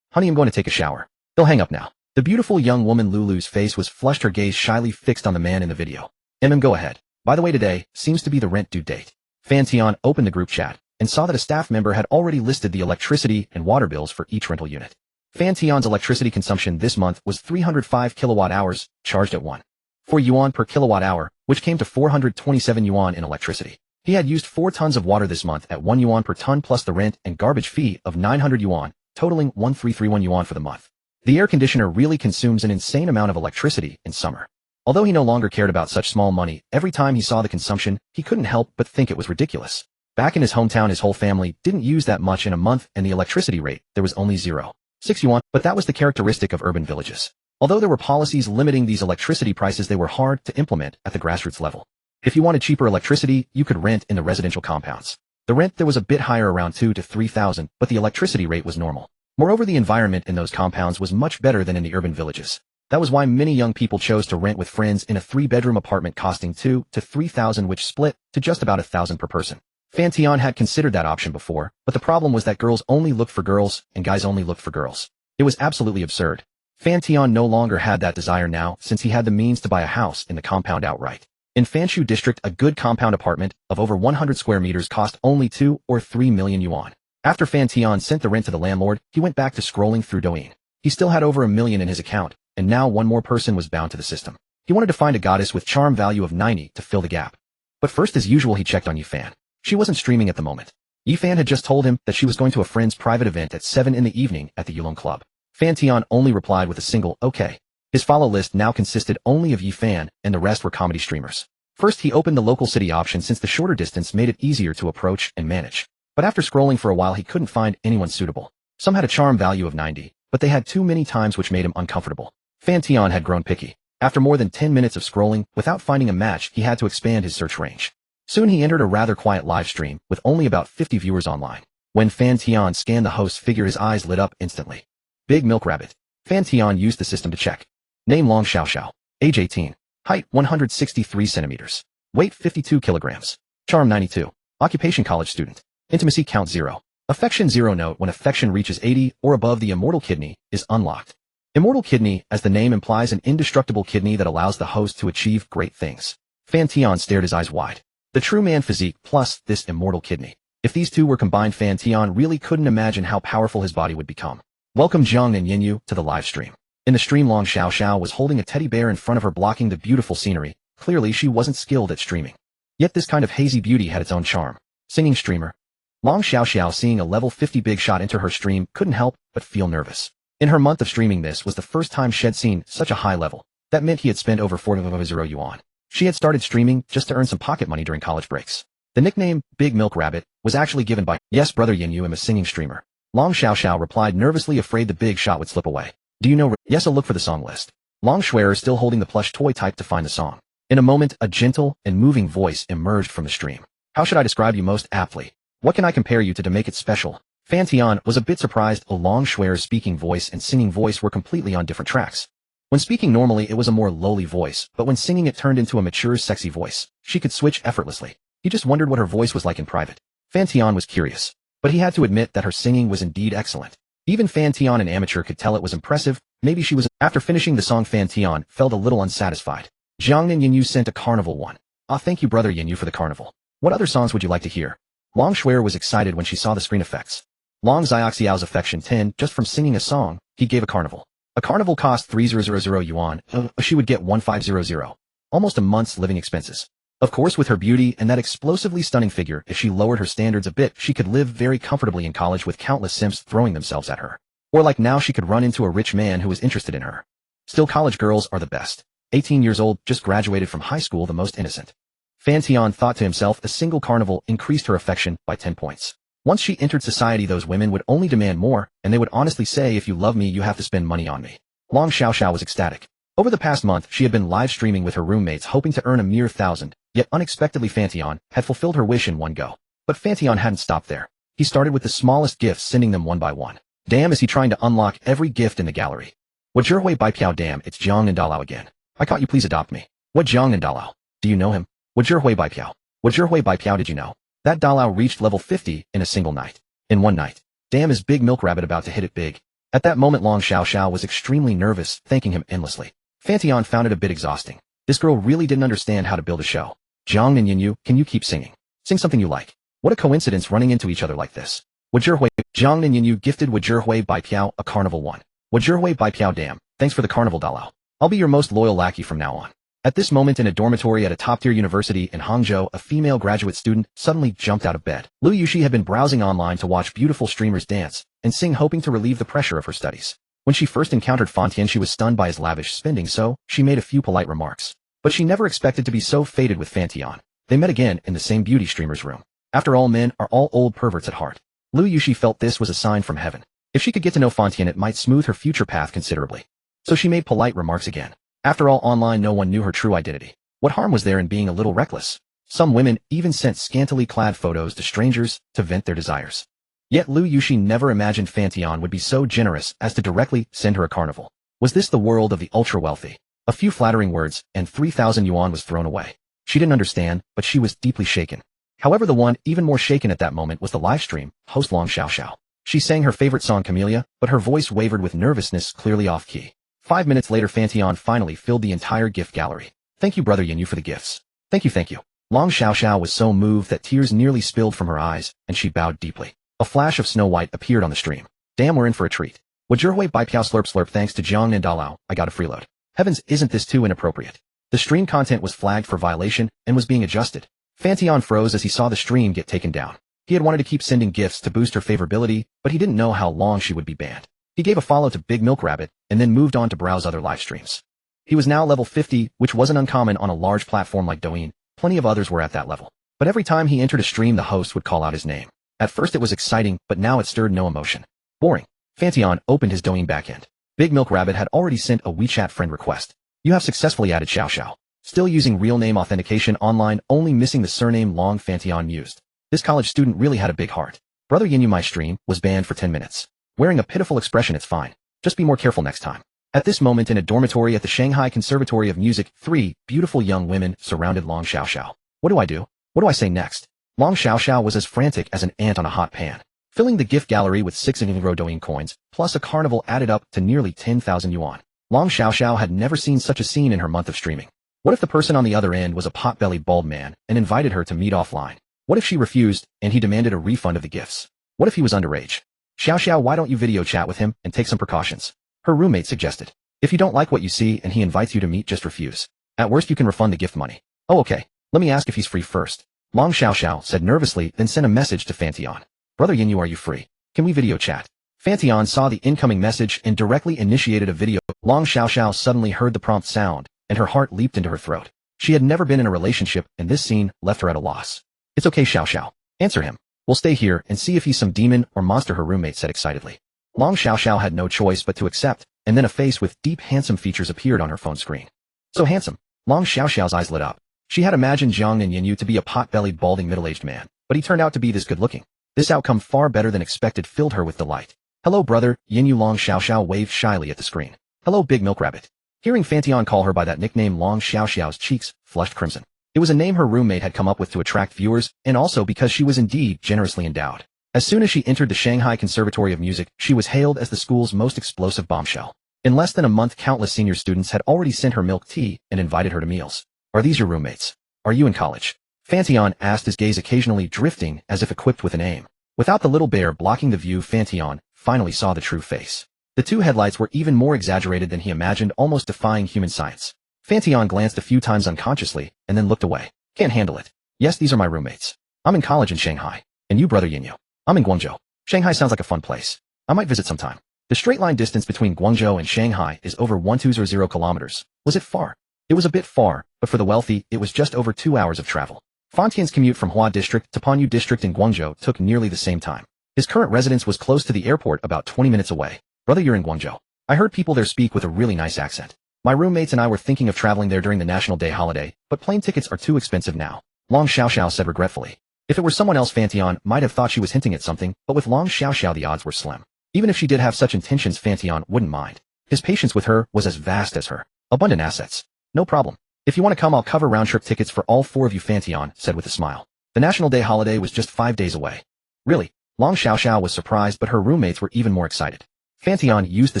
Honey, I'm going to take a shower. They'll hang up now. The beautiful young woman Lulu's face was flushed, her gaze shyly fixed on the man in the video. Go ahead. By the way, today seems to be the rent due date. Fan Tian opened the group chat and saw that a staff member had already listed the electricity and water bills for each rental unit. Fan Tian's electricity consumption this month was 305 kilowatt-hours, charged at 1.4 yuan per kilowatt-hour, which came to 427 yuan in electricity. He had used 4 tons of water this month at 1 yuan per ton plus the rent and garbage fee of 900 yuan, totaling 1331 yuan for the month. The air conditioner really consumes an insane amount of electricity in summer. Although he no longer cared about such small money, every time he saw the consumption, he couldn't help but think it was ridiculous. Back in his hometown, his whole family didn't use that much in a month, and the electricity rate, there was only 0.6 yuan, but that was the characteristic of urban villages. Although there were policies limiting these electricity prices, they were hard to implement at the grassroots level. If you wanted cheaper electricity, you could rent in the residential compounds. The rent there was a bit higher, around 2,000 to 3,000, but the electricity rate was normal. Moreover, the environment in those compounds was much better than in the urban villages. That was why many young people chose to rent with friends in a 3-bedroom apartment costing 2,000 to 3,000, which split to just about 1,000 per person. Fan Tian had considered that option before, but the problem was that girls only looked for girls and guys only looked for girls. It was absolutely absurd. Fan Tian no longer had that desire now, since he had the means to buy a house in the compound outright. In Fanshu district, a good compound apartment of over 100 square meters cost only 2 or 3 million yuan. After Fan Tian sent the rent to the landlord, he went back to scrolling through Douyin. He still had over 1 million in his account, and now one more person was bound to the system. He wanted to find a goddess with charm value of 90 to fill the gap. But first, as usual, he checked on Yifan. She wasn't streaming at the moment. Yifan had just told him that she was going to a friend's private event at 7 in the evening at the Yulong Club. Fan Tian only replied with a single okay. His follow list now consisted only of Yifan, and the rest were comedy streamers. First, he opened the local city option since the shorter distance made it easier to approach and manage. But after scrolling for a while, he couldn't find anyone suitable. Some had a charm value of 90, but they had too many times, which made him uncomfortable. Fan Tian had grown picky. After more than 10 minutes of scrolling, without finding a match, he had to expand his search range. Soon he entered a rather quiet live stream, with only about 50 viewers online. When Fan Tian scanned the host's figure, his eyes lit up instantly. Big Milk Rabbit. Fan Tian used the system to check. Name Long Xiaoxiao. Age 18. Height 163 centimeters. Weight 52 kilograms. Charm 92. Occupation college student. Intimacy count 0. Affection 0. Note: when affection reaches 80 or above, the immortal kidney is unlocked. Immortal kidney, as the name implies, an indestructible kidney that allows the host to achieve great things. Fan Tian stared his eyes wide. The true man physique plus this immortal kidney. If these two were combined, Fan Tian really couldn't imagine how powerful his body would become. Welcome Zhang and Yinyu to the live stream. In the stream, Long Xiaoxiao was holding a teddy bear in front of her, blocking the beautiful scenery. Clearly, she wasn't skilled at streaming. Yet this kind of hazy beauty had its own charm. Singing streamer. Long Xiaoxiao, seeing a level 50 big shot enter her stream, couldn't help but feel nervous. In her month of streaming, this was the first time she'd seen such a high level. That meant he had spent over 400 yuan. She had started streaming just to earn some pocket money during college breaks. The nickname, Big Milk Rabbit, was actually given by, yes, brother Yinyu, am a singing streamer. Long Xiaoxiao replied, nervously afraid the big shot would slip away. Do you know? Yes, I'll look for the song list. Long Schwerer still holding the plush toy, typed to find the song. In a moment, a gentle and moving voice emerged from the stream. How should I describe you most aptly? What can I compare you to make it special? Fan Tian was a bit surprised. Long Schwerer's speaking voice and singing voice were completely on different tracks. When speaking normally, it was a more lowly voice, but when singing, it turned into a mature, sexy voice. She could switch effortlessly. He just wondered what her voice was like in private. Fan Tian was curious, but he had to admit that her singing was indeed excellent. Even Fan Tian, an amateur, could tell it was impressive. Maybe she was. After finishing the song, Fan Tian felt a little unsatisfied. Zhang and Yinyu sent a carnival one. Ah, thank you, brother Yinyu, for the carnival. What other songs would you like to hear? Long Schwerer was excited when she saw the screen effects. Long Xiaoxiao's affection 10 just from singing a song. He gave a carnival. A carnival cost 3,000 yuan. She would get 1,500. Almost a month's living expenses. Of course, with her beauty and that explosively stunning figure, if she lowered her standards a bit, she could live very comfortably in college with countless simps throwing themselves at her. Or like now, she could run into a rich man who was interested in her. Still, college girls are the best. 18 years old, just graduated from high school, the most innocent. Fan Tian thought to himself, a single carnival increased her affection by 10 points. Once she entered society, those women would only demand more, and they would honestly say, if you love me, you have to spend money on me. Long Xiaoxiao was ecstatic. Over the past month, she had been live streaming with her roommates, hoping to earn a mere 1,000, yet unexpectedly Fan Tian had fulfilled her wish in one go. But Fan Tian hadn't stopped there. He started with the smallest gifts, sending them one by one. Damn, is he trying to unlock every gift in the gallery. What Zhihui Bai Piao, damn, it's Jiang and Dalao again. I caught you, please adopt me. What Jiang and Dalao? Do you know him? What Zhihui Bai Piao? What Zhihui Bai Piao, did you know? That Dalao reached level 50 in a single night. In one night. Damn, is Big Milk Rabbit about to hit it big. At that moment Long Xiaoxiao was extremely nervous, thanking him endlessly. Fan Tian found it a bit exhausting. This girl really didn't understand how to build a show. Jiang and Yinyu, can you keep singing? Sing something you like. What a coincidence running into each other like this. Wajirhui, Jiang and Yinyu gifted Wajirhui Bai Piao a carnival one. Wajirhui Bai Piao damn, thanks for the carnival Dalao. I'll be your most loyal lackey from now on. At this moment in a dormitory at a top-tier university in Hangzhou, a female graduate student suddenly jumped out of bed. Lu Yuxi had been browsing online to watch beautiful streamers dance and sing, hoping to relieve the pressure of her studies. When she first encountered Fan Tian, she was stunned by his lavish spending, so she made a few polite remarks. But she never expected to be so fated with Fan Tian. They met again in the same beauty streamer's room. After all, men are all old perverts at heart. Lu Yuxi felt this was a sign from heaven. If she could get to know Fan Tian, it might smooth her future path considerably. So she made polite remarks again. After all, online no one knew her true identity. What harm was there in being a little reckless? Some women even sent scantily clad photos to strangers to vent their desires. Yet Lu Yuxi never imagined Fan Tian would be so generous as to directly send her a carnival. Was this the world of the ultra-wealthy? A few flattering words, and 3,000 yuan was thrown away. She didn't understand, but she was deeply shaken. However, the one even more shaken at that moment was the livestream host Long Xiaoxiao. She sang her favorite song Camellia, but her voice wavered with nervousness, clearly off-key. 5 minutes later, Fan Tian finally filled the entire gift gallery. Thank you, brother Yinyu, for the gifts. Thank you. Long Xiaoxiao was so moved that tears nearly spilled from her eyes, and she bowed deeply. A flash of Snow White appeared on the stream. Damn, we're in for a treat. Wajirhui Bai Piao slurp slurp, thanks to Jiang and Dalao, I got a freeload. Heavens, isn't this too inappropriate? The stream content was flagged for violation and was being adjusted. Fan Tian froze as he saw the stream get taken down. He had wanted to keep sending gifts to boost her favorability, but he didn't know how long she would be banned. He gave a follow to Big Milk Rabbit, and then moved on to browse other live streams. He was now level 50, which wasn't uncommon on a large platform like Douyin. Plenty of others were at that level. But every time he entered a stream, the host would call out his name. At first it was exciting, but now it stirred no emotion. Boring. Fan Tian opened his Douyin backend. Big Milk Rabbit had already sent a WeChat friend request. You have successfully added Xiaoxiao. Still using real name authentication online, only missing the surname Long. Fan Tian mused. This college student really had a big heart. Brother Yinyu, my stream was banned for 10 minutes. Wearing a pitiful expression, it's fine. Just be more careful next time. At this moment in a dormitory at the Shanghai Conservatory of Music, 3 beautiful young women surrounded Long Xiaoxiao. What do I do? What do I say next? Long Xiaoxiao was as frantic as an ant on a hot pan. Filling the gift gallery with 6 Douyin coins, plus a carnival added up to nearly 10,000 yuan. Long Xiaoxiao had never seen such a scene in her month of streaming. What if the person on the other end was a pot-bellied bald man and invited her to meet offline? What if she refused and he demanded a refund of the gifts? What if he was underage? Xiaoxiao, why don't you video chat with him and take some precautions? Her roommate suggested. If you don't like what you see and he invites you to meet, just refuse. At worst you can refund the gift money. Oh okay, let me ask if he's free first. Long Xiaoxiao said nervously, then sent a message to Fan Tian. Brother Yinyu, are you free? Can we video chat? Fan Tian saw the incoming message and directly initiated a video. Long Xiaoxiao suddenly heard the prompt sound, and her heart leaped into her throat. She had never been in a relationship, and this scene left her at a loss. It's okay, Xiaoxiao. Answer him. We'll stay here and see if he's some demon or monster, her roommate said excitedly. Long Xiaoxiao had no choice but to accept, and then a face with deep handsome features appeared on her phone screen. So handsome. Long Xiaoxiao's eyes lit up. She had imagined Jiang and Yinyu to be a pot-bellied, balding, middle-aged man, but he turned out to be this good-looking. This outcome, far better than expected, filled her with delight. Hello, brother Yinyu. Long Xiaoxiao waved shyly at the screen. Hello, Big Milk Rabbit. Hearing Fan Tian call her by that nickname, Long Xiaoxiao's cheeks flushed crimson. It was a name her roommate had come up with to attract viewers, and also because she was indeed generously endowed. As soon as she entered the Shanghai Conservatory of Music, she was hailed as the school's most explosive bombshell. In less than a month, countless senior students had already sent her milk tea and invited her to meals. Are these your roommates? Are you in college? Fan Tian asked, his gaze occasionally drifting as if equipped with an aim. Without the little bear blocking the view, Fan Tian finally saw the true face. The 2 headlights were even more exaggerated than he imagined, almost defying human science. Fan Tian glanced a few times unconsciously, and then looked away. Can't handle it. Yes, these are my roommates. I'm in college in Shanghai. And you, brother Yinyu? I'm in Guangzhou. Shanghai sounds like a fun place. I might visit sometime. The straight line distance between Guangzhou and Shanghai is over 1200 kilometers. Was it far? It was a bit far, but for the wealthy, it was just over 2 hours of travel. Fan Tian's commute from Hua District to Panyu District in Guangzhou took nearly the same time. His current residence was close to the airport, about 20 minutes away. Brother, you're in Guangzhou. I heard people there speak with a really nice accent. My roommates and I were thinking of traveling there during the National Day holiday, but plane tickets are too expensive now. Long Xiaoxiao said regretfully. If it were someone else, Fan Tian might have thought she was hinting at something, but with Long Xiaoxiao the odds were slim. Even if she did have such intentions, Fan Tian wouldn't mind. His patience with her was as vast as her abundant assets. No problem. If you want to come, I'll cover round-trip tickets for all 4 of you, Fan Tian said with a smile. The National Day holiday was just 5 days away. Really? Long Xiaoxiao was surprised, but her roommates were even more excited. Fan Tian used the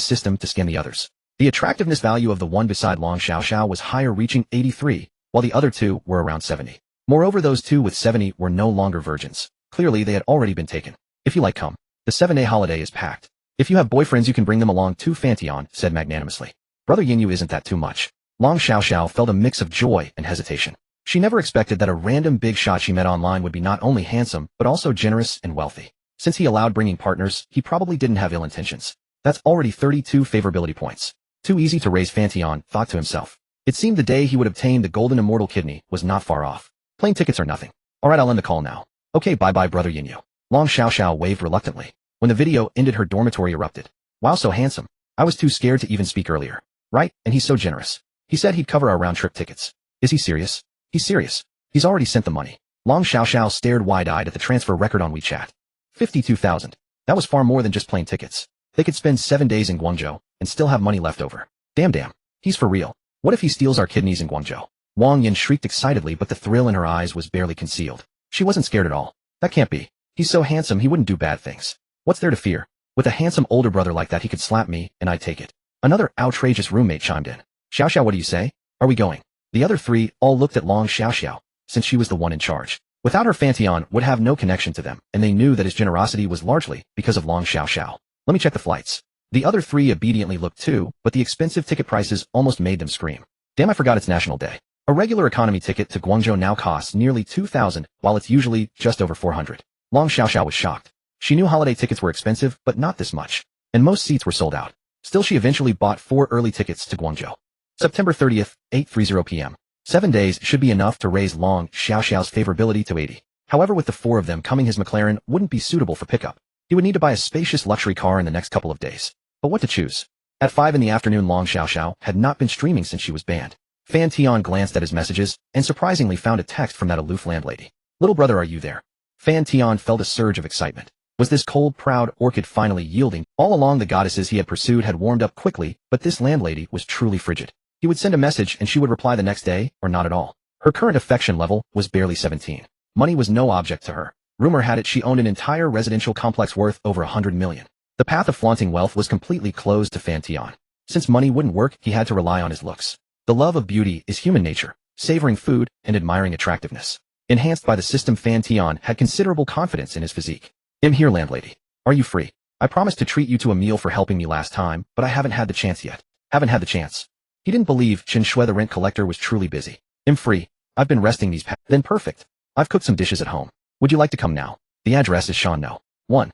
system to scan the others. The attractiveness value of the one beside Long Xiaoxiao was higher, reaching 83, while the other two were around 70. Moreover, those two with 70 were no longer virgins. Clearly, they had already been taken. If you like come, the 7-day holiday is packed. If you have boyfriends, you can bring them along too, Fan Tian said magnanimously. Brother Yinyu, isn't that too much? Long Xiaoxiao felt a mix of joy and hesitation. She never expected that a random big shot she met online would be not only handsome, but also generous and wealthy. Since he allowed bringing partners, he probably didn't have ill intentions. That's already 32 favorability points. Too easy to raise, Fan Tian thought to himself. It seemed the day he would obtain the golden immortal kidney was not far off. Plane tickets are nothing. Alright, I'll end the call now. Okay, bye-bye, Brother Yinyu. Long Xiaoxiao waved reluctantly. When the video ended, her dormitory erupted. Wow, so handsome. I was too scared to even speak earlier. Right? And he's so generous. He said he'd cover our round-trip tickets. Is he serious? He's serious. He's already sent the money. Long Xiaoxiao stared wide-eyed at the transfer record on WeChat. 52,000. That was far more than just plane tickets. They could spend 7 days in Guangzhou and still have money left over. Damn. He's for real. What if he steals our kidneys in Guangzhou? Wang Yin shrieked excitedly, but the thrill in her eyes was barely concealed. She wasn't scared at all. That can't be. He's so handsome, he wouldn't do bad things. What's there to fear? With a handsome older brother like that, he could slap me, and I'd take it. Another outrageous roommate chimed in. Xiaoxiao, what do you say? Are we going? The other three all looked at Long Xiaoxiao, since she was the one in charge. Without her, Fan Tian would have no connection to them, and they knew that his generosity was largely because of Long Xiaoxiao. Let me check the flights. The other three obediently looked too, but the expensive ticket prices almost made them scream. Damn, I forgot it's National Day. A regular economy ticket to Guangzhou now costs nearly 2,000, while it's usually just over 400. Long Xiaoxiao was shocked. She knew holiday tickets were expensive, but not this much. And most seats were sold out. Still, she eventually bought 4 early tickets to Guangzhou. September 30th, 8:30 p.m. 7 days should be enough to raise Long Xiaoxiao's favorability to 80. However, with the 4 of them coming, his McLaren wouldn't be suitable for pickup. He would need to buy a spacious luxury car in the next couple of days. But what to choose? At 5 in the afternoon, Long Xiaoxiao had not been streaming since she was banned. Fan Tian glanced at his messages and surprisingly found a text from that aloof landlady. Little brother, are you there? Fan Tian felt a surge of excitement. Was this cold, proud orchid finally yielding? All along, the goddesses he had pursued had warmed up quickly, but this landlady was truly frigid. He would send a message and she would reply the next day, or not at all. Her current affection level was barely 17. Money was no object to her. Rumor had it she owned an entire residential complex worth over 100 million. The path of flaunting wealth was completely closed to Fan Tian. Since money wouldn't work, he had to rely on his looks. The love of beauty is human nature, savoring food and admiring attractiveness. Enhanced by the system, Fan Tian had considerable confidence in his physique. I'm here, landlady. Are you free? I promised to treat you to a meal for helping me last time, but I haven't had the chance yet. Haven't had the chance. He didn't believe Chen Shui, the rent collector, was truly busy. I'm free. I've been resting these past. Then perfect. I've cooked some dishes at home. Would you like to come now? The address is Shan No. 1.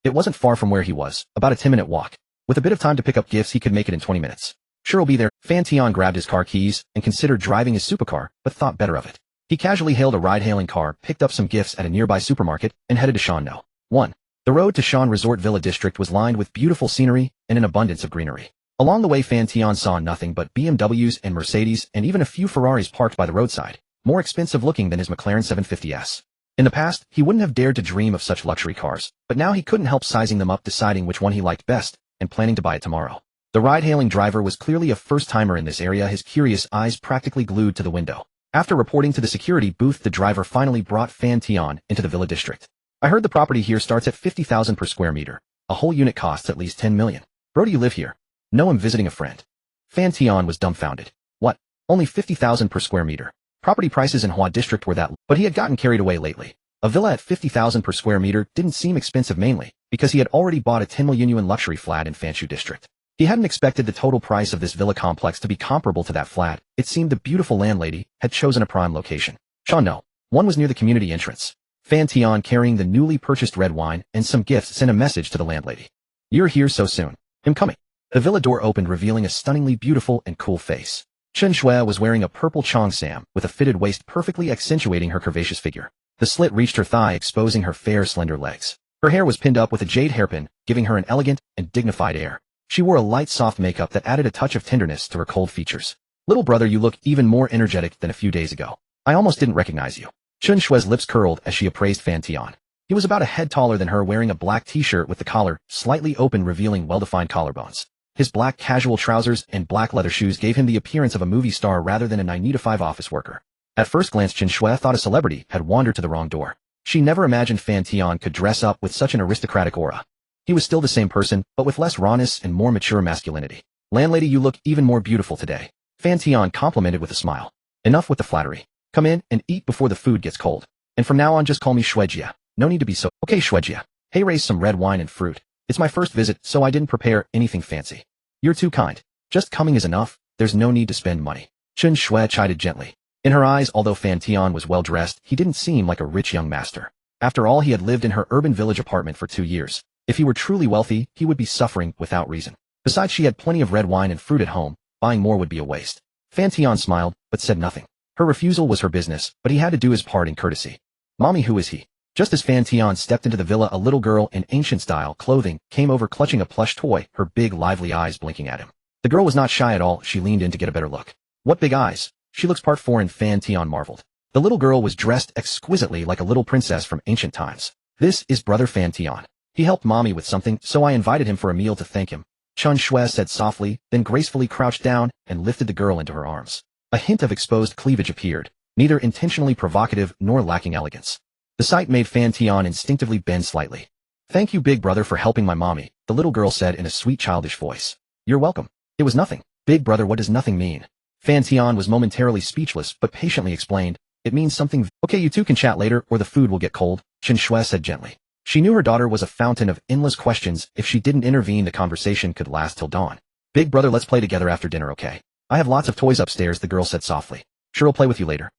It wasn't far from where he was, about a 10-minute walk. With a bit of time to pick up gifts, he could make it in 20 minutes. Sure, I'll be there. Fan Tian grabbed his car keys and considered driving his supercar, but thought better of it. He casually hailed a ride-hailing car, picked up some gifts at a nearby supermarket, and headed to Shan No. 1. The road to Shan Resort Villa District was lined with beautiful scenery and an abundance of greenery. Along the way, Fan Tian saw nothing but BMWs and Mercedes and even a few Ferraris parked by the roadside, more expensive looking than his McLaren 750S. In the past, he wouldn't have dared to dream of such luxury cars, but now he couldn't help sizing them up, deciding which one he liked best, and planning to buy it tomorrow. The ride-hailing driver was clearly a first-timer in this area, his curious eyes practically glued to the window. After reporting to the security booth, the driver finally brought Fan Tian into the Villa District. I heard the property here starts at 50,000 per square meter. A whole unit costs at least 10 million. Bro, do you live here? No, I'm visiting a friend. Fan Tian was dumbfounded. What? Only 50,000 per square meter? Property prices in Hua District were that low, but he had gotten carried away lately. A villa at 50,000 per square meter didn't seem expensive, mainly because he had already bought a 10 million yuan luxury flat in Fanshu District. He hadn't expected the total price of this villa complex to be comparable to that flat. It seemed the beautiful landlady had chosen a prime location. Shan No. 1 was near the community entrance. Fan Tian, carrying the newly purchased red wine and some gifts, sent a message to the landlady. You're here so soon. I'm coming. The villa door opened, revealing a stunningly beautiful and cool face. Chen Shui was wearing a purple cheongsam with a fitted waist, perfectly accentuating her curvaceous figure. The slit reached her thigh, exposing her fair, slender legs. Her hair was pinned up with a jade hairpin, giving her an elegant and dignified air. She wore a light, soft makeup that added a touch of tenderness to her cold features. Little brother, you look even more energetic than a few days ago. I almost didn't recognize you. Chen Shui's lips curled as she appraised Fan Tian. He was about a head taller than her, wearing a black t-shirt with the collar slightly open, revealing well-defined collarbones. His black casual trousers and black leather shoes gave him the appearance of a movie star rather than a 9-to-5 office worker. At first glance, Chen Shui thought a celebrity had wandered to the wrong door. She never imagined Fan Tian could dress up with such an aristocratic aura. He was still the same person, but with less rawness and more mature masculinity. Landlady, you look even more beautiful today. Fan Tian complimented with a smile. Enough with the flattery. Come in and eat before the food gets cold. And from now on just call me Shuejia. No need to be so. Okay, Shuejia. Hey, raise some red wine and fruit. It's my first visit, so I didn't prepare anything fancy. You're too kind. Just coming is enough. There's no need to spend money. Chen Shui chided gently. In her eyes, although Fan Tian was well dressed, he didn't seem like a rich young master. After all, he had lived in her urban village apartment for 2 years. If he were truly wealthy, he would be suffering without reason. Besides, she had plenty of red wine and fruit at home. Buying more would be a waste. Fan Tian smiled, but said nothing. Her refusal was her business, but he had to do his part in courtesy. Mommy, who is he? Just as Fan Tian stepped into the villa, a little girl in ancient-style clothing came over clutching a plush toy, her big, lively eyes blinking at him. The girl was not shy at all. She leaned in to get a better look. What big eyes? She looks part foreign, Fan Tian marveled. The little girl was dressed exquisitely like a little princess from ancient times. This is brother Fan Tian. He helped mommy with something, so I invited him for a meal to thank him. Chun Shui said softly, then gracefully crouched down and lifted the girl into her arms. A hint of exposed cleavage appeared, neither intentionally provocative nor lacking elegance. The sight made Fan Tian instinctively bend slightly. Thank you, big brother, for helping my mommy, the little girl said in a sweet childish voice. You're welcome. It was nothing. Big brother, what does nothing mean? Fan Tian was momentarily speechless but patiently explained. It means something. Okay, you two can chat later or the food will get cold, Chen Shui said gently. She knew her daughter was a fountain of endless questions. If she didn't intervene, the conversation could last till dawn. Big brother, let's play together after dinner, okay? I have lots of toys upstairs, the girl said softly. Sure, I'll play with you later.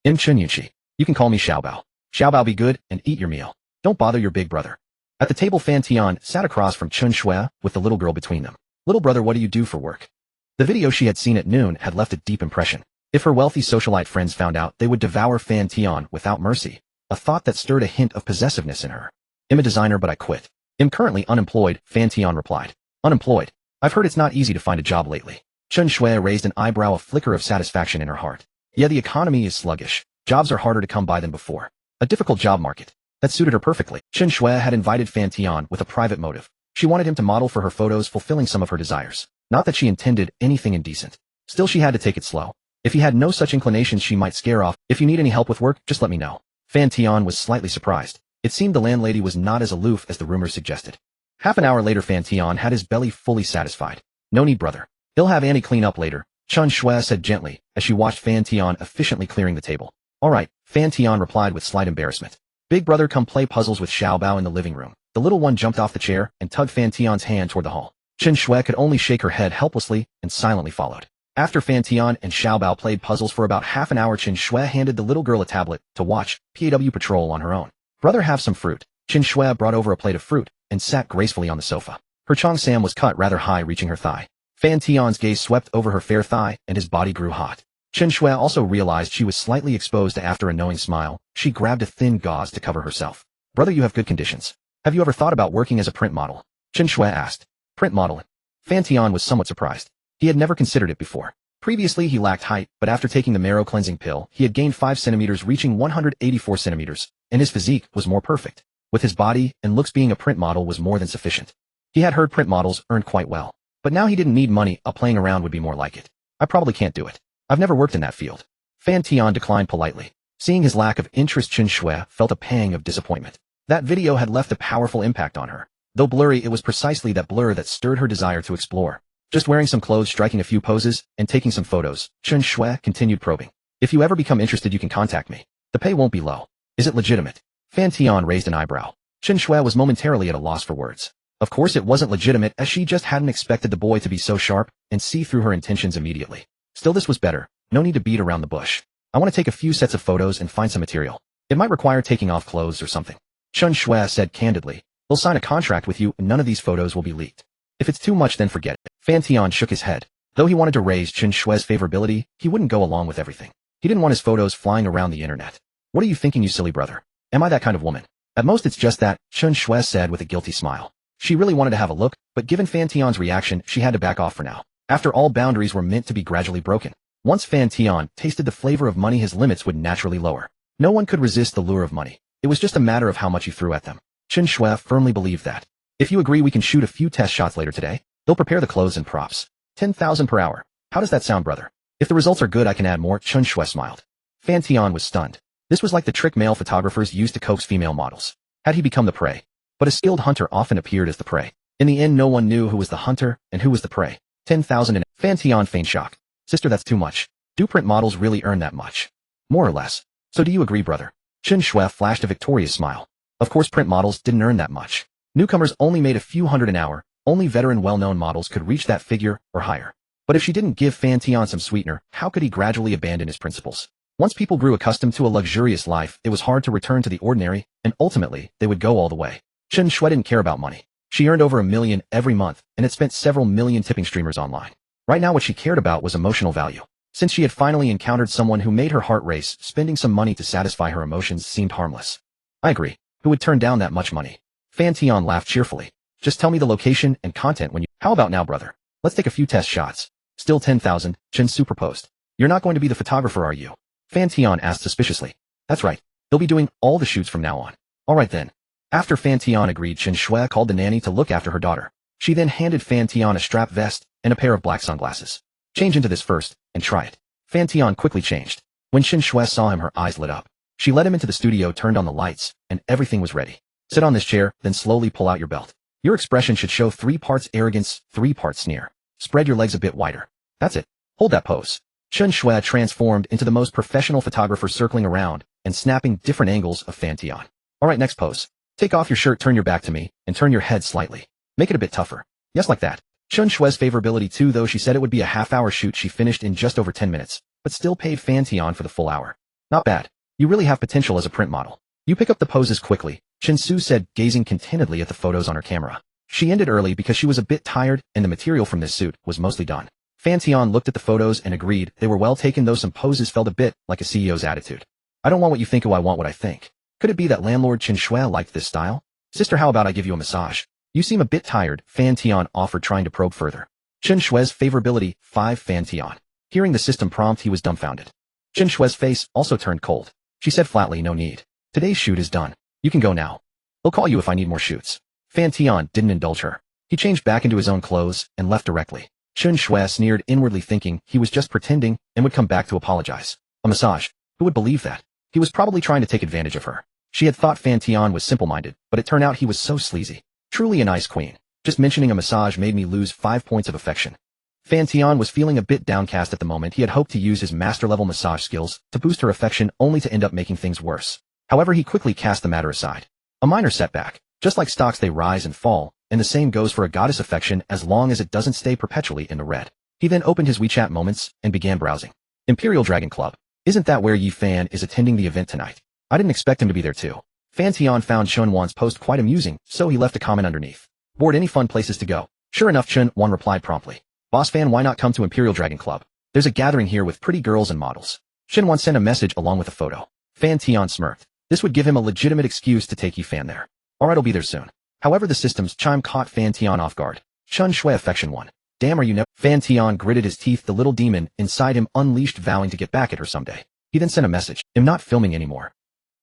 Im Chun Yunchi. You can call me Xiaobao. Xiaobao, be good and eat your meal. Don't bother your big brother. At the table, Fan Tian sat across from Chun Shui with the little girl between them. Little brother, what do you do for work? The video she had seen at noon had left a deep impression. If her wealthy socialite friends found out, they would devour Fan Tian without mercy, a thought that stirred a hint of possessiveness in her. I'm a designer, but I quit. I'm currently unemployed, Fan Tian replied. Unemployed? I've heard it's not easy to find a job lately. Chun Shui raised an eyebrow, a flicker of satisfaction in her heart. Yeah, the economy is sluggish. Jobs are harder to come by than before. A difficult job market. That suited her perfectly. Chun Shui had invited Fan Tian with a private motive. She wanted him to model for her photos, fulfilling some of her desires. Not that she intended anything indecent. Still, she had to take it slow. If he had no such inclinations, she might scare off. If you need any help with work, just let me know. Fan Tian was slightly surprised. It seemed the landlady was not as aloof as the rumors suggested. Half an hour later, Fan Tian had his belly fully satisfied. No need, brother. He'll have Annie clean up later, Chun Shui said gently, as she watched Fan Tian efficiently clearing the table. All right, Fan Tian replied with slight embarrassment. Big brother, come play puzzles with Xiaobao in the living room. The little one jumped off the chair and tugged Fan Tian's hand toward the hall. Chun Shui could only shake her head helplessly and silently followed. After Fan Tian and Xiaobao played puzzles for about half an hour, Chun Shui handed the little girl a tablet to watch PAW Patrol on her own. Brother, have some fruit. Chun Shui brought over a plate of fruit and sat gracefully on the sofa. Her cheongsam was cut rather high, reaching her thigh. Fan Tian's gaze swept over her fair thigh and his body grew hot. Chun Shui also realized she was slightly exposed. After a knowing smile, she grabbed a thin gauze to cover herself. Brother, you have good conditions. Have you ever thought about working as a print model? Chun Shui asked. Print model? Fan Tian was somewhat surprised. He had never considered it before. Previously, he lacked height, but after taking the marrow cleansing pill, he had gained 5 centimeters, reaching 184 centimeters, and his physique was more perfect. With his body and looks, being a print model was more than sufficient. He had heard print models earned quite well. But now he didn't need money, playing around would be more like it. I probably can't do it. I've never worked in that field. Fan Tian declined politely. Seeing his lack of interest, Chun Shui felt a pang of disappointment. That video had left a powerful impact on her. Though blurry, it was precisely that blur that stirred her desire to explore. Just wearing some clothes, striking a few poses, and taking some photos, Chun Shui continued probing. If you ever become interested, you can contact me. The pay won't be low. Is it legitimate? Fan Tian raised an eyebrow. Chun Shui was momentarily at a loss for words. Of course it wasn't legitimate, as she just hadn't expected the boy to be so sharp and see through her intentions immediately. Still, this was better. No need to beat around the bush. I want to take a few sets of photos and find some material. It might require taking off clothes or something. Chun Shui said candidly. They'll sign a contract with you and none of these photos will be leaked. If it's too much, then forget it. Fan Tian shook his head. Though he wanted to raise Chun Shui's favorability, he wouldn't go along with everything. He didn't want his photos flying around the internet. What are you thinking, you silly brother? Am I that kind of woman? At most it's just that, Chun Shui said with a guilty smile. She really wanted to have a look, but given Fan Tian's reaction, she had to back off for now. After all, boundaries were meant to be gradually broken. Once Fan Tian tasted the flavor of money, his limits would naturally lower. No one could resist the lure of money. It was just a matter of how much you threw at them. Chun Shui firmly believed that. If you agree, we can shoot a few test shots later today. They'll prepare the clothes and props. 10,000 per hour. How does that sound, brother? If the results are good, I can add more. Chun Shui smiled. Fan Tian was stunned. This was like the trick male photographers used to coax female models. Had he become the prey? but a skilled hunter often appeared as the prey. In the end, no one knew who was the hunter and who was the prey. 10,000 and Fan Tian feigned shock. Sister, that's too much. Do print models really earn that much? More or less. So do you agree, brother? Chen Shui flashed a victorious smile. Of course print models didn't earn that much. Newcomers only made a few hundred an hour. Only veteran well-known models could reach that figure or higher. But if she didn't give Fan Tian some sweetener, how could he gradually abandon his principles? Once people grew accustomed to a luxurious life, it was hard to return to the ordinary, and ultimately, they would go all the way. Chen Shui didn't care about money. She earned over $1 million every month, and had spent several million tipping streamers online. Right now what she cared about was emotional value. Since she had finally encountered someone who made her heart race, spending some money to satisfy her emotions seemed harmless. I agree. Who would turn down that much money? Fan Tian laughed cheerfully. Just tell me the location and content when you— How about now, brother? Let's take a few test shots. Still 10,000, Chen superposed. You're not going to be the photographer, are you? Fan Tian asked suspiciously. That's right. He'll be doing all the shoots from now on. Alright then. After Fan Tian agreed, Chen Shui called the nanny to look after her daughter. She then handed Fan Tian a strap vest and a pair of black sunglasses. Change into this first, and try it. Fan Tian quickly changed. When Chen Shui saw him, her eyes lit up. She led him into the studio, turned on the lights, and everything was ready. Sit on this chair, then slowly pull out your belt. Your expression should show 3 parts arrogance, 3 parts sneer. Spread your legs a bit wider. That's it. Hold that pose. Chen Shui transformed into the most professional photographer, circling around and snapping different angles of Fan Tian. Alright, next pose. Take off your shirt, turn your back to me, and turn your head slightly. Make it a bit tougher. Yes, like that. Chen Shui's favorability too, though she said it would be a half-hour shoot, she finished in just over 10 minutes, but still paid Fan Tian for the full hour. Not bad. You really have potential as a print model. You pick up the poses quickly, Chen Su said, gazing contentedly at the photos on her camera. She ended early because she was a bit tired and the material from this suit was mostly done. Fan Tian looked at the photos and agreed they were well taken, though some poses felt a bit like a CEO's attitude. I don't want what you think, I want what I think. Could it be that landlord Chen Shui liked this style? Sister, how about I give you a massage? You seem a bit tired, Fan Tian offered, trying to probe further. Chen Shui's favorability, 5 Fan Tian. Hearing the system prompt, he was dumbfounded. Chen Shui's face also turned cold. She said flatly, no need. Today's shoot is done. You can go now. I'll call you if I need more shoots. Fan Tian didn't indulge her. He changed back into his own clothes and left directly. Chen Shui sneered inwardly, thinking he was just pretending and would come back to apologize. A massage? Who would believe that? He was probably trying to take advantage of her. She had thought Fan Tian was simple-minded, but it turned out he was so sleazy. Truly a nice queen. Just mentioning a massage made me lose 5 points of affection. Fan Tian was feeling a bit downcast at the moment. He had hoped to use his master-level massage skills to boost her affection, only to end up making things worse. However, he quickly cast the matter aside. A minor setback. Just like stocks, they rise and fall, and the same goes for a goddess affection as long as it doesn't stay perpetually in the red. He then opened his WeChat moments and began browsing. Imperial Dragon Club. Isn't that where Yi Fan is attending the event tonight? I didn't expect him to be there too. Fan Tian found Chen Wan's post quite amusing, so he left a comment underneath. Bored, any fun places to go? Sure enough, Chen Wan replied promptly. Boss Fan, why not come to Imperial Dragon Club? There's a gathering here with pretty girls and models. Chen Wan sent a message along with a photo. Fan Tian smirked. This would give him a legitimate excuse to take Yi Fan there. Alright, I'll be there soon. However, the system's chime caught Fan Tian off guard. Chen Shui affection 1. Damn, are you never— Fan Tian gritted his teeth. The little demon inside him unleashed, vowing to get back at her someday. He then sent a message. I'm not filming anymore.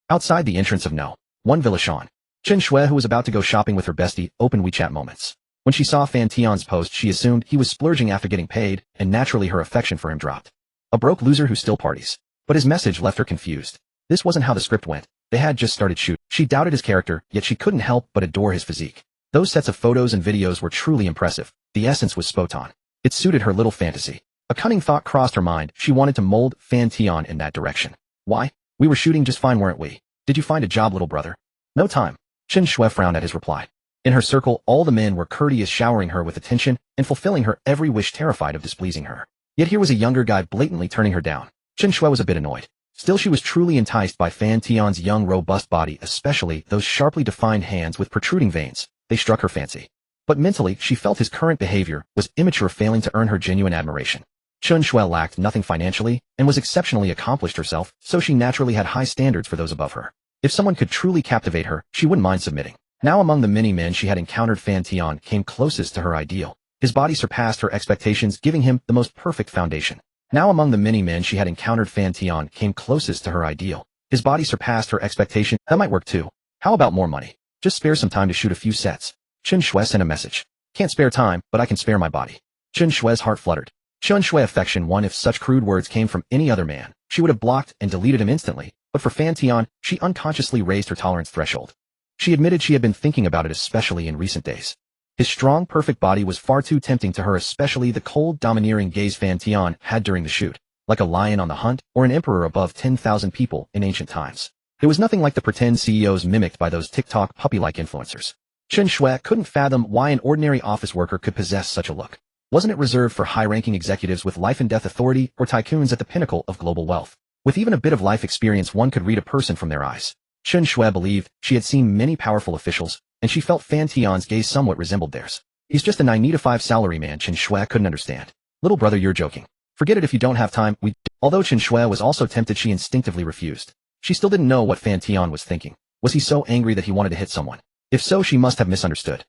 Outside the entrance of No. 1 Villa Shan. Chen Shui, who was about to go shopping with her bestie, opened WeChat moments. When she saw Fan Tian's post, she assumed he was splurging after getting paid, and naturally her affection for him dropped. A broke loser who still parties. But his message left her confused. This wasn't how the script went. They had just started shooting. She doubted his character, yet she couldn't help but adore his physique. Those sets of photos and videos were truly impressive. The essence was spot on. It suited her little fantasy. A cunning thought crossed her mind. She wanted to mold Fan Tian in that direction. Why? We were shooting just fine, weren't we? Did you find a job, little brother? No time. Chen Shui frowned at his reply. In her circle, all the men were courteous, showering her with attention and fulfilling her every wish, terrified of displeasing her. Yet here was a younger guy blatantly turning her down. Chen Shui was a bit annoyed. Still, she was truly enticed by Fan Tian's young, robust body, especially those sharply defined hands with protruding veins. They struck her fancy. But mentally, she felt his current behavior was immature, failing to earn her genuine admiration. Chen Shui lacked nothing financially and was exceptionally accomplished herself, so she naturally had high standards for those above her. If someone could truly captivate her, she wouldn't mind submitting. Now, among the many men she had encountered, Fan Tian came closest to her ideal. His body surpassed her expectations, giving him the most perfect foundation. Now, among the many men she had encountered, Fan Tian came closest to her ideal. His body surpassed her expectation. That might work too. How about more money? Just spare some time to shoot a few sets. Chen Shui sent a message. Can't spare time, but I can spare my body. Chen Shui's heart fluttered. Chen Shui affection 1. If such crude words came from any other man, she would have blocked and deleted him instantly. But for Fan Tian, she unconsciously raised her tolerance threshold. She admitted she had been thinking about it, especially in recent days. His strong, perfect body was far too tempting to her, especially the cold, domineering gaze Fan Tian had during the shoot, like a lion on the hunt or an emperor above 10,000 people in ancient times. There was nothing like the pretend CEOs mimicked by those TikTok puppy-like influencers. Chen Shui couldn't fathom why an ordinary office worker could possess such a look. Wasn't it reserved for high-ranking executives with life-and-death authority or tycoons at the pinnacle of global wealth? With even a bit of life experience, one could read a person from their eyes. Chen Shui believed she had seen many powerful officials, and she felt Fan Tian's gaze somewhat resembled theirs. He's just a 9-to-5 salaryman, Chen Shui couldn't understand. Little brother, you're joking. Forget it if you don't have time, Although Chen Shui was also tempted, she instinctively refused. She still didn't know what Fan Tian was thinking. Was he so angry that he wanted to hit someone? If so, she must have misunderstood.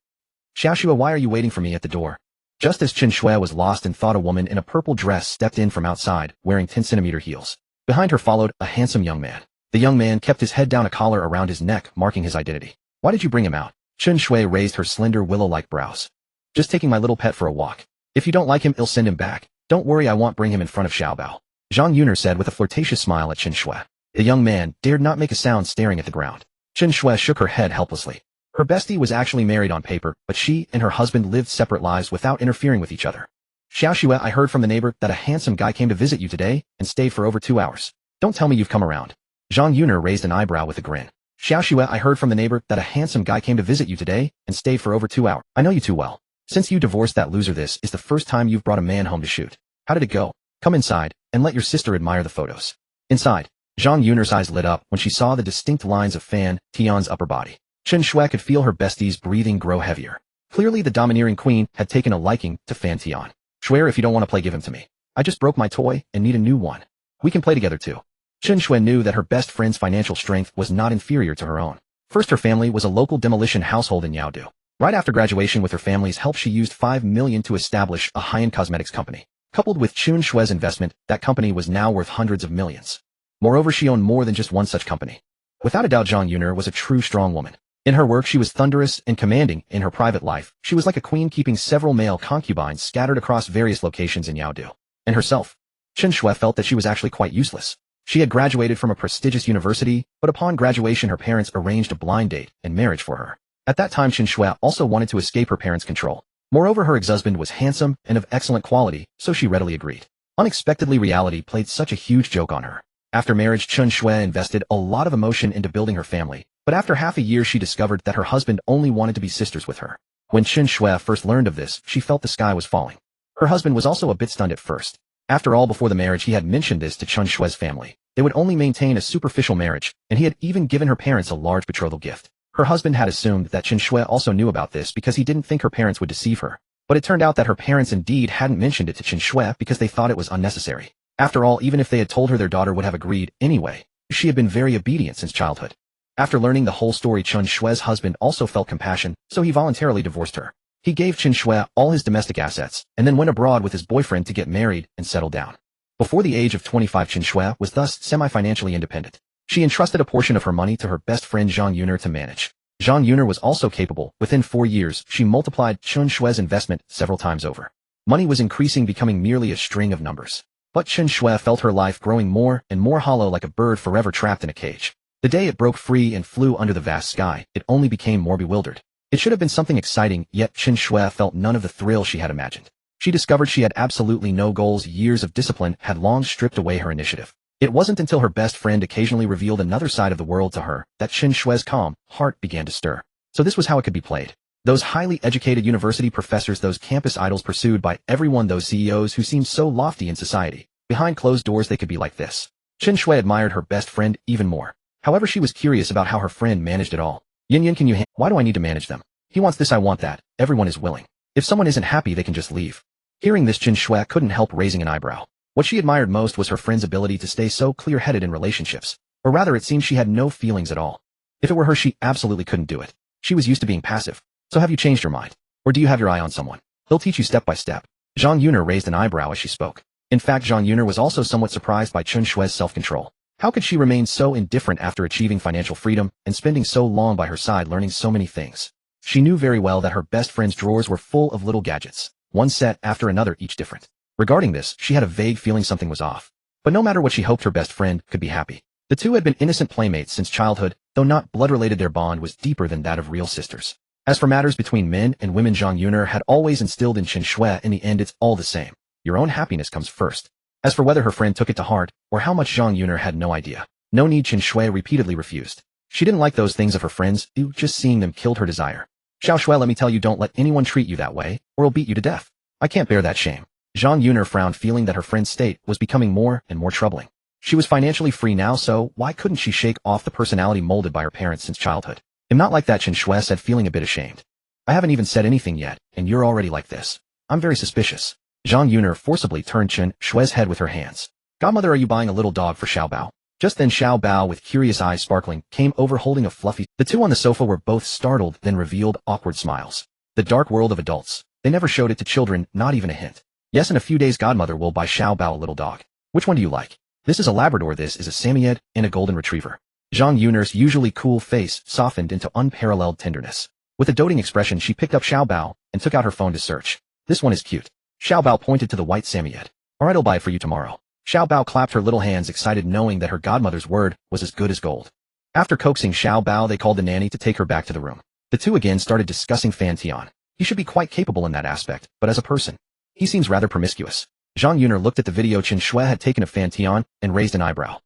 Xiaoxue, why are you waiting for me at the door? Just as Chen Shui was lost in thought, a woman in a purple dress stepped in from outside, wearing 10-centimeter heels. Behind her followed a handsome young man. The young man kept his head down, a collar around his neck, marking his identity. Why did you bring him out? Chen Shui raised her slender willow-like brows. Just taking my little pet for a walk. If you don't like him, I'll send him back. Don't worry, I won't bring him in front of Xiaobao. Zhang Yuner said with a flirtatious smile at Chen Shui. The young man dared not make a sound, staring at the ground. Chen Shui shook her head helplessly. Her bestie was actually married on paper, but she and her husband lived separate lives without interfering with each other. Xiaoxue, I heard from the neighbor that a handsome guy came to visit you today and stayed for over 2 hours. Don't tell me you've come around. Zhang Yuner raised an eyebrow with a grin. Xiaoxue, I heard from the neighbor that a handsome guy came to visit you today and stayed for over 2 hours. I know you too well. Since you divorced that loser, this is the first time you've brought a man home to shoot. How did it go? Come inside and let your sister admire the photos. Inside, Zhang Yuner's eyes lit up when she saw the distinct lines of Fan Tian's upper body. Chen Shui could feel her bestie's breathing grow heavier. Clearly the domineering queen had taken a liking to Fan Tian. Swear, if you don't want to play, give him to me. I just broke my toy and need a new one. We can play together too. Chen Shui knew that her best friend's financial strength was not inferior to her own. First, her family was a local demolition household in Yaodu. Right after graduation, with her family's help, she used 5 million to establish a high-end cosmetics company. Coupled with Chen Shui's investment, that company was now worth hundreds of millions. Moreover, she owned more than just one such company. Without a doubt, Zhang Yuner was a true strong woman. In her work, she was thunderous and commanding. In her private life, she was like a queen, keeping several male concubines scattered across various locations in Yaodu. And herself, Chen Shui felt that she was actually quite useless. She had graduated from a prestigious university, but upon graduation her parents arranged a blind date and marriage for her. At that time, Chen Shui also wanted to escape her parents' control. Moreover, her ex-husband was handsome and of excellent quality, so she readily agreed. Unexpectedly, reality played such a huge joke on her. After marriage, Chen Shui invested a lot of emotion into building her family, but after half a year she discovered that her husband only wanted to be sisters with her. When Chen Shui first learned of this, she felt the sky was falling. Her husband was also a bit stunned at first. After all, before the marriage he had mentioned this to Chen Shui's family. They would only maintain a superficial marriage, and he had even given her parents a large betrothal gift. Her husband had assumed that Chen Shui also knew about this because he didn't think her parents would deceive her. But it turned out that her parents indeed hadn't mentioned it to Chen Shui because they thought it was unnecessary. After all, even if they had told her, their daughter would have agreed anyway. She had been very obedient since childhood. After learning the whole story, Chen Shui's husband also felt compassion, so he voluntarily divorced her. He gave Chen Shui all his domestic assets, and then went abroad with his boyfriend to get married and settle down. Before the age of 25, Chen Shui was thus semi-financially independent. She entrusted a portion of her money to her best friend Zhang Yuner to manage. Zhang Yuner was also capable. Within 4 years, she multiplied Chen Shui's investment several times over. Money was increasing, becoming merely a string of numbers. But Chen Shui felt her life growing more and more hollow, like a bird forever trapped in a cage. The day it broke free and flew under the vast sky, it only became more bewildered. It should have been something exciting, yet Chen Shui felt none of the thrill she had imagined. She discovered she had absolutely no goals. Years of discipline had long stripped away her initiative. It wasn't until her best friend occasionally revealed another side of the world to her that Chen Shui's calm heart began to stir. So this was how it could be played. Those highly educated university professors, those campus idols pursued by everyone, those CEOs who seemed so lofty in society. Behind closed doors they could be like this. Chen Shui admired her best friend even more. However, she was curious about how her friend managed it all. Yin, can you why do I need to manage them? He wants this, I want that. Everyone is willing. If someone isn't happy, they can just leave. Hearing this, Chen Shui couldn't help raising an eyebrow. What she admired most was her friend's ability to stay so clear-headed in relationships. Or rather, it seemed she had no feelings at all. If it were her, she absolutely couldn't do it. She was used to being passive. So have you changed your mind? Or do you have your eye on someone? He'll teach you step by step. Zhang Yuner raised an eyebrow as she spoke. In fact, Zhang Yuner was also somewhat surprised by Chen Shui's self-control. How could she remain so indifferent after achieving financial freedom and spending so long by her side learning so many things? She knew very well that her best friend's drawers were full of little gadgets, one set after another, each different. Regarding this, she had a vague feeling something was off. But no matter what, she hoped her best friend could be happy. The two had been innocent playmates since childhood, though not blood-related. Their bond was deeper than that of real sisters. As for matters between men and women, Zhang Yuner had always instilled in Chen Shui, in the end it's all the same. Your own happiness comes first. As for whether her friend took it to heart, or how much, Zhang Yuner had no idea. No need, Chen Shui repeatedly refused. She didn't like those things of her friends, just seeing them killed her desire. Xiao Shui, let me tell you, don't let anyone treat you that way, or he'll beat you to death. I can't bear that shame. Zhang Yuner frowned, feeling that her friend's state was becoming more and more troubling. She was financially free now, so why couldn't she shake off the personality molded by her parents since childhood? I'm not like that, Chen Shui said, feeling a bit ashamed. I haven't even said anything yet, and you're already like this. I'm very suspicious. Zhang Yuner forcibly turned Chen Shui's head with her hands. Godmother, are you buying a little dog for Xiao Bao? Just then Xiao Bao, with curious eyes sparkling, came over holding a fluffy. The two on the sofa were both startled, then revealed awkward smiles. The dark world of adults. They never showed it to children, not even a hint. Yes, in a few days Godmother will buy Xiao Bao a little dog. Which one do you like? This is a Labrador, this is a Samoyed, and a Golden Retriever. Zhang Yuner's usually cool face softened into unparalleled tenderness. With a doting expression she picked up Xiao Bao and took out her phone to search. This one is cute. Xiao Bao pointed to the white Samoyed. Alright, I'll buy it for you tomorrow. Xiao Bao clapped her little hands, excited, knowing that her godmother's word was as good as gold. After coaxing Xiao Bao, they called the nanny to take her back to the room. The two again started discussing Fan Tian. He should be quite capable in that aspect, but as a person, he seems rather promiscuous. Zhang Yuner looked at the video Chen Shui had taken of Fan Tian and raised an eyebrow.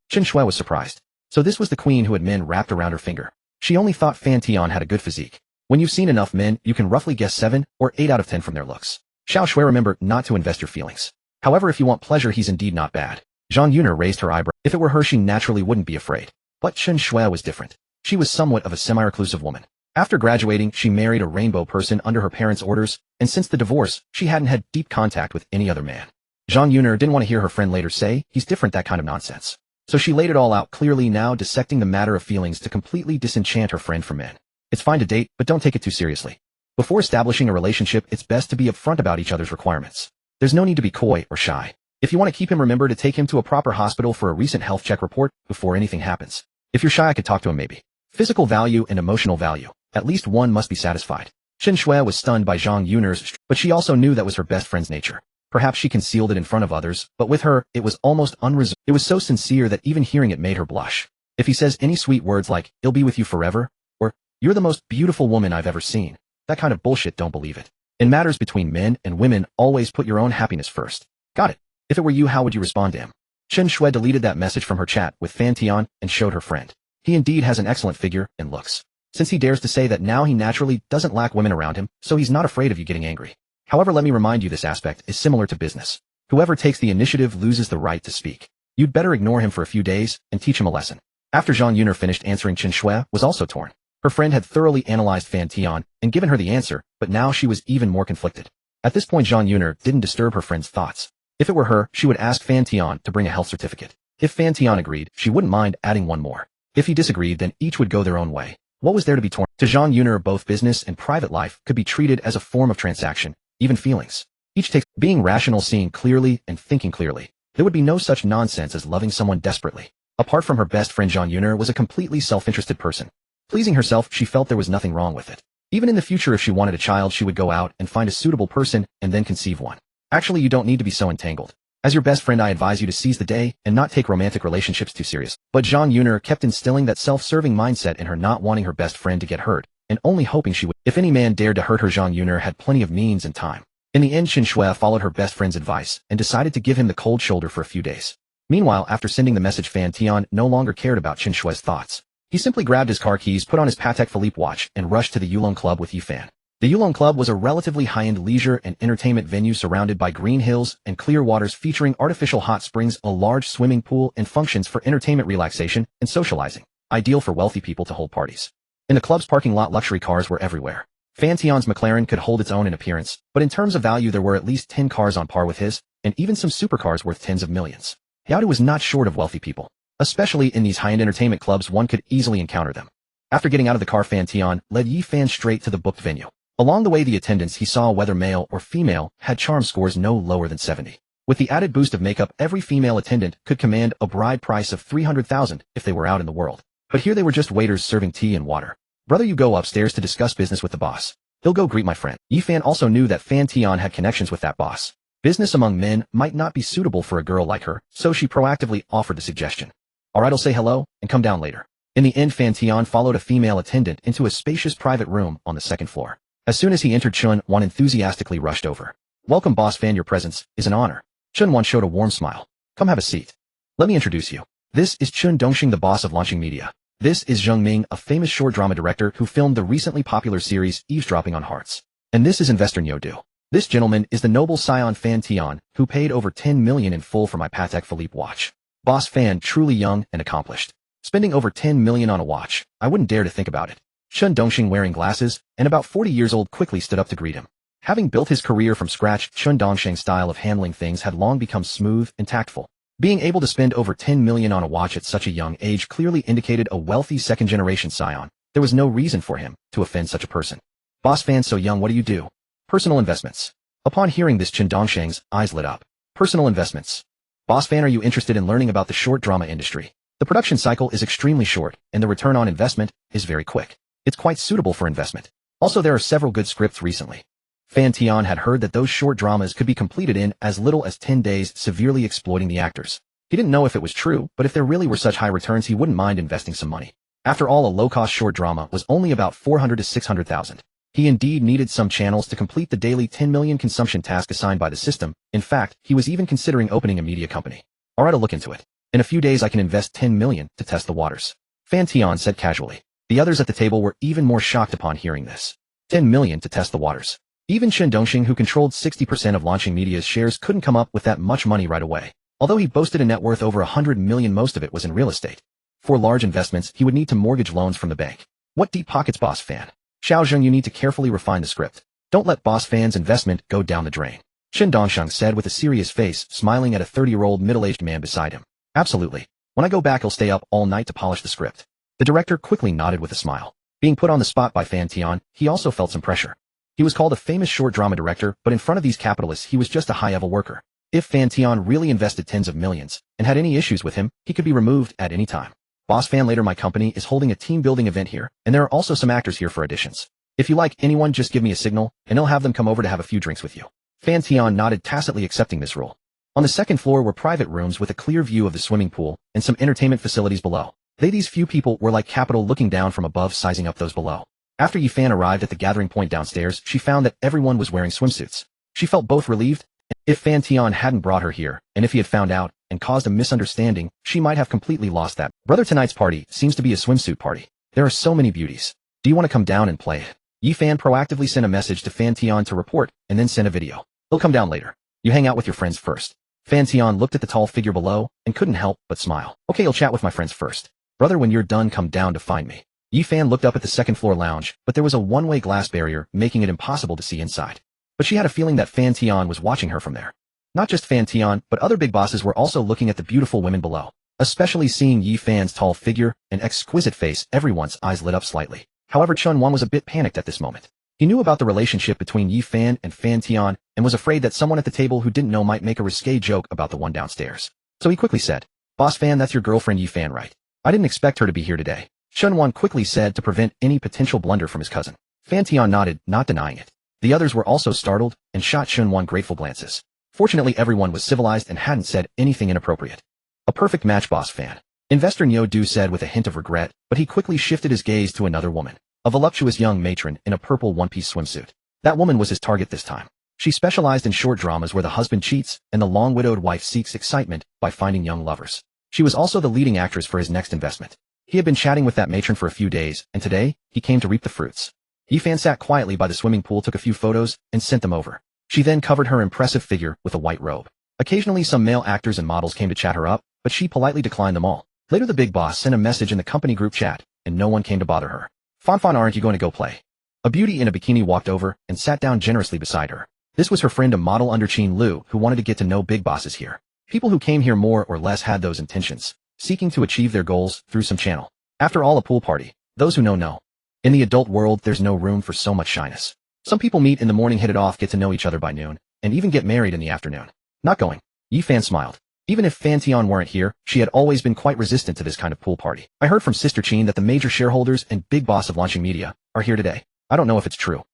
Chen Shui was surprised. So this was the queen who had men wrapped around her finger. She only thought Fan Tian had a good physique. When you've seen enough men, you can roughly guess 7 or 8 out of 10 from their looks. Xiao Shui, remember not to invest your feelings. However, if you want pleasure, he's indeed not bad. Zhang Yuner raised her eyebrow. If it were her, she naturally wouldn't be afraid. But Chen Shui was different. She was somewhat of a semi-reclusive woman. After graduating, she married a rainbow person under her parents' orders, and since the divorce, she hadn't had deep contact with any other man. Zhang Yuner didn't want to hear her friend later say, he's different, that kind of nonsense. So she laid it all out clearly, now dissecting the matter of feelings to completely disenchant her friend from men. It's fine to date, but don't take it too seriously. Before establishing a relationship, it's best to be upfront about each other's requirements. There's no need to be coy or shy. If you want to keep him, remember to take him to a proper hospital for a recent health check report before anything happens. If you're shy, I could talk to him maybe. Physical value and emotional value. At least one must be satisfied. Chen Shui was stunned by Zhang Yuner's, but she also knew that was her best friend's nature. Perhaps she concealed it in front of others, but with her, it was almost unreserved. It was so sincere that even hearing it made her blush. If he says any sweet words like, "I'll be with you forever," or "You're the most beautiful woman I've ever seen," that kind of bullshit, don't believe it. In matters between men and women, always put your own happiness first. Got it. If it were you, how would you respond to him? Chen Shui deleted that message from her chat with Fan Tian and showed her friend. He indeed has an excellent figure and looks. Since he dares to say that now, he naturally doesn't lack women around him, so he's not afraid of you getting angry. However, let me remind you, this aspect is similar to business. Whoever takes the initiative loses the right to speak. You'd better ignore him for a few days and teach him a lesson. After Zhang Yuner finished answering, Chen Shui was also torn. Her friend had thoroughly analyzed Fan Tian and given her the answer, but now she was even more conflicted. At this point, Zhang Yuner didn't disturb her friend's thoughts. If it were her, she would ask Fan Tian to bring a health certificate. If Fan Tian agreed, she wouldn't mind adding one more. If he disagreed, then each would go their own way. What was there to be torn? To Zhang Yuner, both business and private life could be treated as a form of transaction, even feelings. Each takes being rational, seeing clearly, and thinking clearly. There would be no such nonsense as loving someone desperately. Apart from her best friend, Zhang Yuner was a completely self-interested person. Pleasing herself, she felt there was nothing wrong with it. Even in the future, if she wanted a child, she would go out and find a suitable person and then conceive one. Actually, you don't need to be so entangled. As your best friend, I advise you to seize the day and not take romantic relationships too serious. But Zhang Yuner kept instilling that self-serving mindset in her, not wanting her best friend to get hurt, and only hoping she would. If any man dared to hurt her, Zhang Yuner had plenty of means and time. In the end, Chen Shui followed her best friend's advice and decided to give him the cold shoulder for a few days. Meanwhile, after sending the message, Fan Tian no longer cared about Chen Shui's thoughts. He simply grabbed his car keys, put on his Patek Philippe watch, and rushed to the Yulong Club with Yifan. The Yulong Club was a relatively high-end leisure and entertainment venue surrounded by green hills and clear waters, featuring artificial hot springs, a large swimming pool, and functions for entertainment, relaxation, and socializing, ideal for wealthy people to hold parties. In the club's parking lot, luxury cars were everywhere. Fan Tian's McLaren could hold its own in appearance, but in terms of value, there were at least 10 cars on par with his, and even some supercars worth tens of millions. Yaudu was not short of wealthy people. Especially in these high-end entertainment clubs, one could easily encounter them. After getting out of the car, Fan Tian led Yifan straight to the booked venue. Along the way, the attendants he saw, whether male or female, had charm scores no lower than 70. With the added boost of makeup, every female attendant could command a bride price of 300,000 if they were out in the world. But here they were just waiters serving tea and water. Brother, you go upstairs to discuss business with the boss. He'll go greet my friend. Yifan also knew that Fan Tian had connections with that boss. Business among men might not be suitable for a girl like her, so she proactively offered the suggestion. Alright, I'll say hello, and come down later. In the end, Fan Tian followed a female attendant into a spacious private room on the second floor. As soon as he entered, Chun Wan enthusiastically rushed over. Welcome, Boss Fan, your presence is an honor. Chun Wan showed a warm smile. Come have a seat. Let me introduce you. This is Chun Dongxing, the boss of launching media. This is Zheng Ming, a famous short drama director who filmed the recently popular series Eavesdropping on Hearts. And this is investor Nyo Du. This gentleman is the noble scion Fan Tian, who paid over 10 million in full for my Patek Philippe watch. Boss Fan, truly young and accomplished. Spending over 10 million on a watch, I wouldn't dare to think about it. Chun Dongxing, wearing glasses, and about 40 years old, quickly stood up to greet him. Having built his career from scratch, Chun Dongxing's style of handling things had long become smooth and tactful. Being able to spend over 10 million on a watch at such a young age clearly indicated a wealthy second-generation scion. There was no reason for him to offend such a person. Boss Fan, so young, what do you do? Personal investments. Upon hearing this, Chun Dongxing's eyes lit up. Personal investments. Boss Fan, are you interested in learning about the short drama industry? The production cycle is extremely short, and the return on investment is very quick. It's quite suitable for investment. Also, there are several good scripts recently. Fan Tian had heard that those short dramas could be completed in as little as 10 days, severely exploiting the actors. He didn't know if it was true, but if there really were such high returns, he wouldn't mind investing some money. After all, a low-cost short drama was only about 400 to 600,000. He indeed needed some channels to complete the daily 10 million consumption task assigned by the system. In fact, he was even considering opening a media company. Alright, I'll look into it. In a few days I can invest 10 million to test the waters. Fan Tian said casually. The others at the table were even more shocked upon hearing this. 10 million to test the waters. Even Chun Dongxing, who controlled 60% of launching media's shares, couldn't come up with that much money right away. Although he boasted a net worth over 100 million, most of it was in real estate. For large investments, he would need to mortgage loans from the bank. What deep pockets, Boss Fan. Xiao Zheng, you need to carefully refine the script. Don't let Boss Fan's investment go down the drain. Chun Dongxing said with a serious face, smiling at a 30-year-old middle-aged man beside him. Absolutely. When I go back, he'll stay up all night to polish the script. The director quickly nodded with a smile. Being put on the spot by Fan Tian, he also felt some pressure. He was called a famous short drama director, but in front of these capitalists he was just a high-level worker. If Fan Tian really invested tens of millions, and had any issues with him, he could be removed at any time. Boss Fan, later my company is holding a team-building event here, and there are also some actors here for auditions. If you like anyone, just give me a signal, and I'll have them come over to have a few drinks with you. Fan Tian nodded, tacitly accepting this rule. On the second floor were private rooms with a clear view of the swimming pool, and some entertainment facilities below. These few people were like capital looking down from above, sizing up those below. After Yi Fan arrived at the gathering point downstairs, she found that everyone was wearing swimsuits. She felt both relieved. If Fan Tian hadn't brought her here, and if he had found out, and caused a misunderstanding, she might have completely lost that. Brother, tonight's party seems to be a swimsuit party. There are so many beauties. Do you want to come down and play? Yi Fan proactively sent a message to Fan Tian to report, and then sent a video. He'll come down later. You hang out with your friends first. Fan Tian looked at the tall figure below, and couldn't help but smile. Okay, I'll chat with my friends first. Brother, when you're done, come down to find me. Yi Fan looked up at the second floor lounge, but there was a one-way glass barrier, making it impossible to see inside. But she had a feeling that Fan Tian was watching her from there. Not just Fan Tian, but other big bosses were also looking at the beautiful women below. Especially seeing Yi Fan's tall figure and exquisite face, everyone's eyes lit up slightly. However, Chun Wan was a bit panicked at this moment. He knew about the relationship between Yi Fan and Fan Tian, and was afraid that someone at the table who didn't know might make a risque joke about the one downstairs. So he quickly said, Boss Fan, that's your girlfriend Yi Fan, right? I didn't expect her to be here today. Chun Wan quickly said to prevent any potential blunder from his cousin. Fan Tian nodded, not denying it. The others were also startled, and shot Chun Wan grateful glances. Fortunately, everyone was civilized and hadn't said anything inappropriate. A perfect match, Boss Fan. Investor Nyo Du said with a hint of regret, but he quickly shifted his gaze to another woman. A voluptuous young matron in a purple one-piece swimsuit. That woman was his target this time. She specialized in short dramas where the husband cheats and the long-widowed wife seeks excitement by finding young lovers. She was also the leading actress for his next investment. He had been chatting with that matron for a few days, and today, he came to reap the fruits. Yi Fan sat quietly by the swimming pool, took a few photos, and sent them over. She then covered her impressive figure with a white robe. Occasionally some male actors and models came to chat her up, but she politely declined them all. Later the big boss sent a message in the company group chat, and no one came to bother her. Fan, aren't you going to go play? A beauty in a bikini walked over and sat down generously beside her. This was her friend, a model under Chin Lu, who wanted to get to know big bosses here. People who came here more or less had those intentions, seeking to achieve their goals through some channel. After all, a pool party. Those who know. In the adult world, there's no room for so much shyness. Some people meet in the morning, hit it off, get to know each other by noon, and even get married in the afternoon. Not going. Yi Fan smiled. Even if Fan Tian weren't here, she had always been quite resistant to this kind of pool party. I heard from Sister Chin that the major shareholders and big boss of launching media are here today. I don't know if it's true.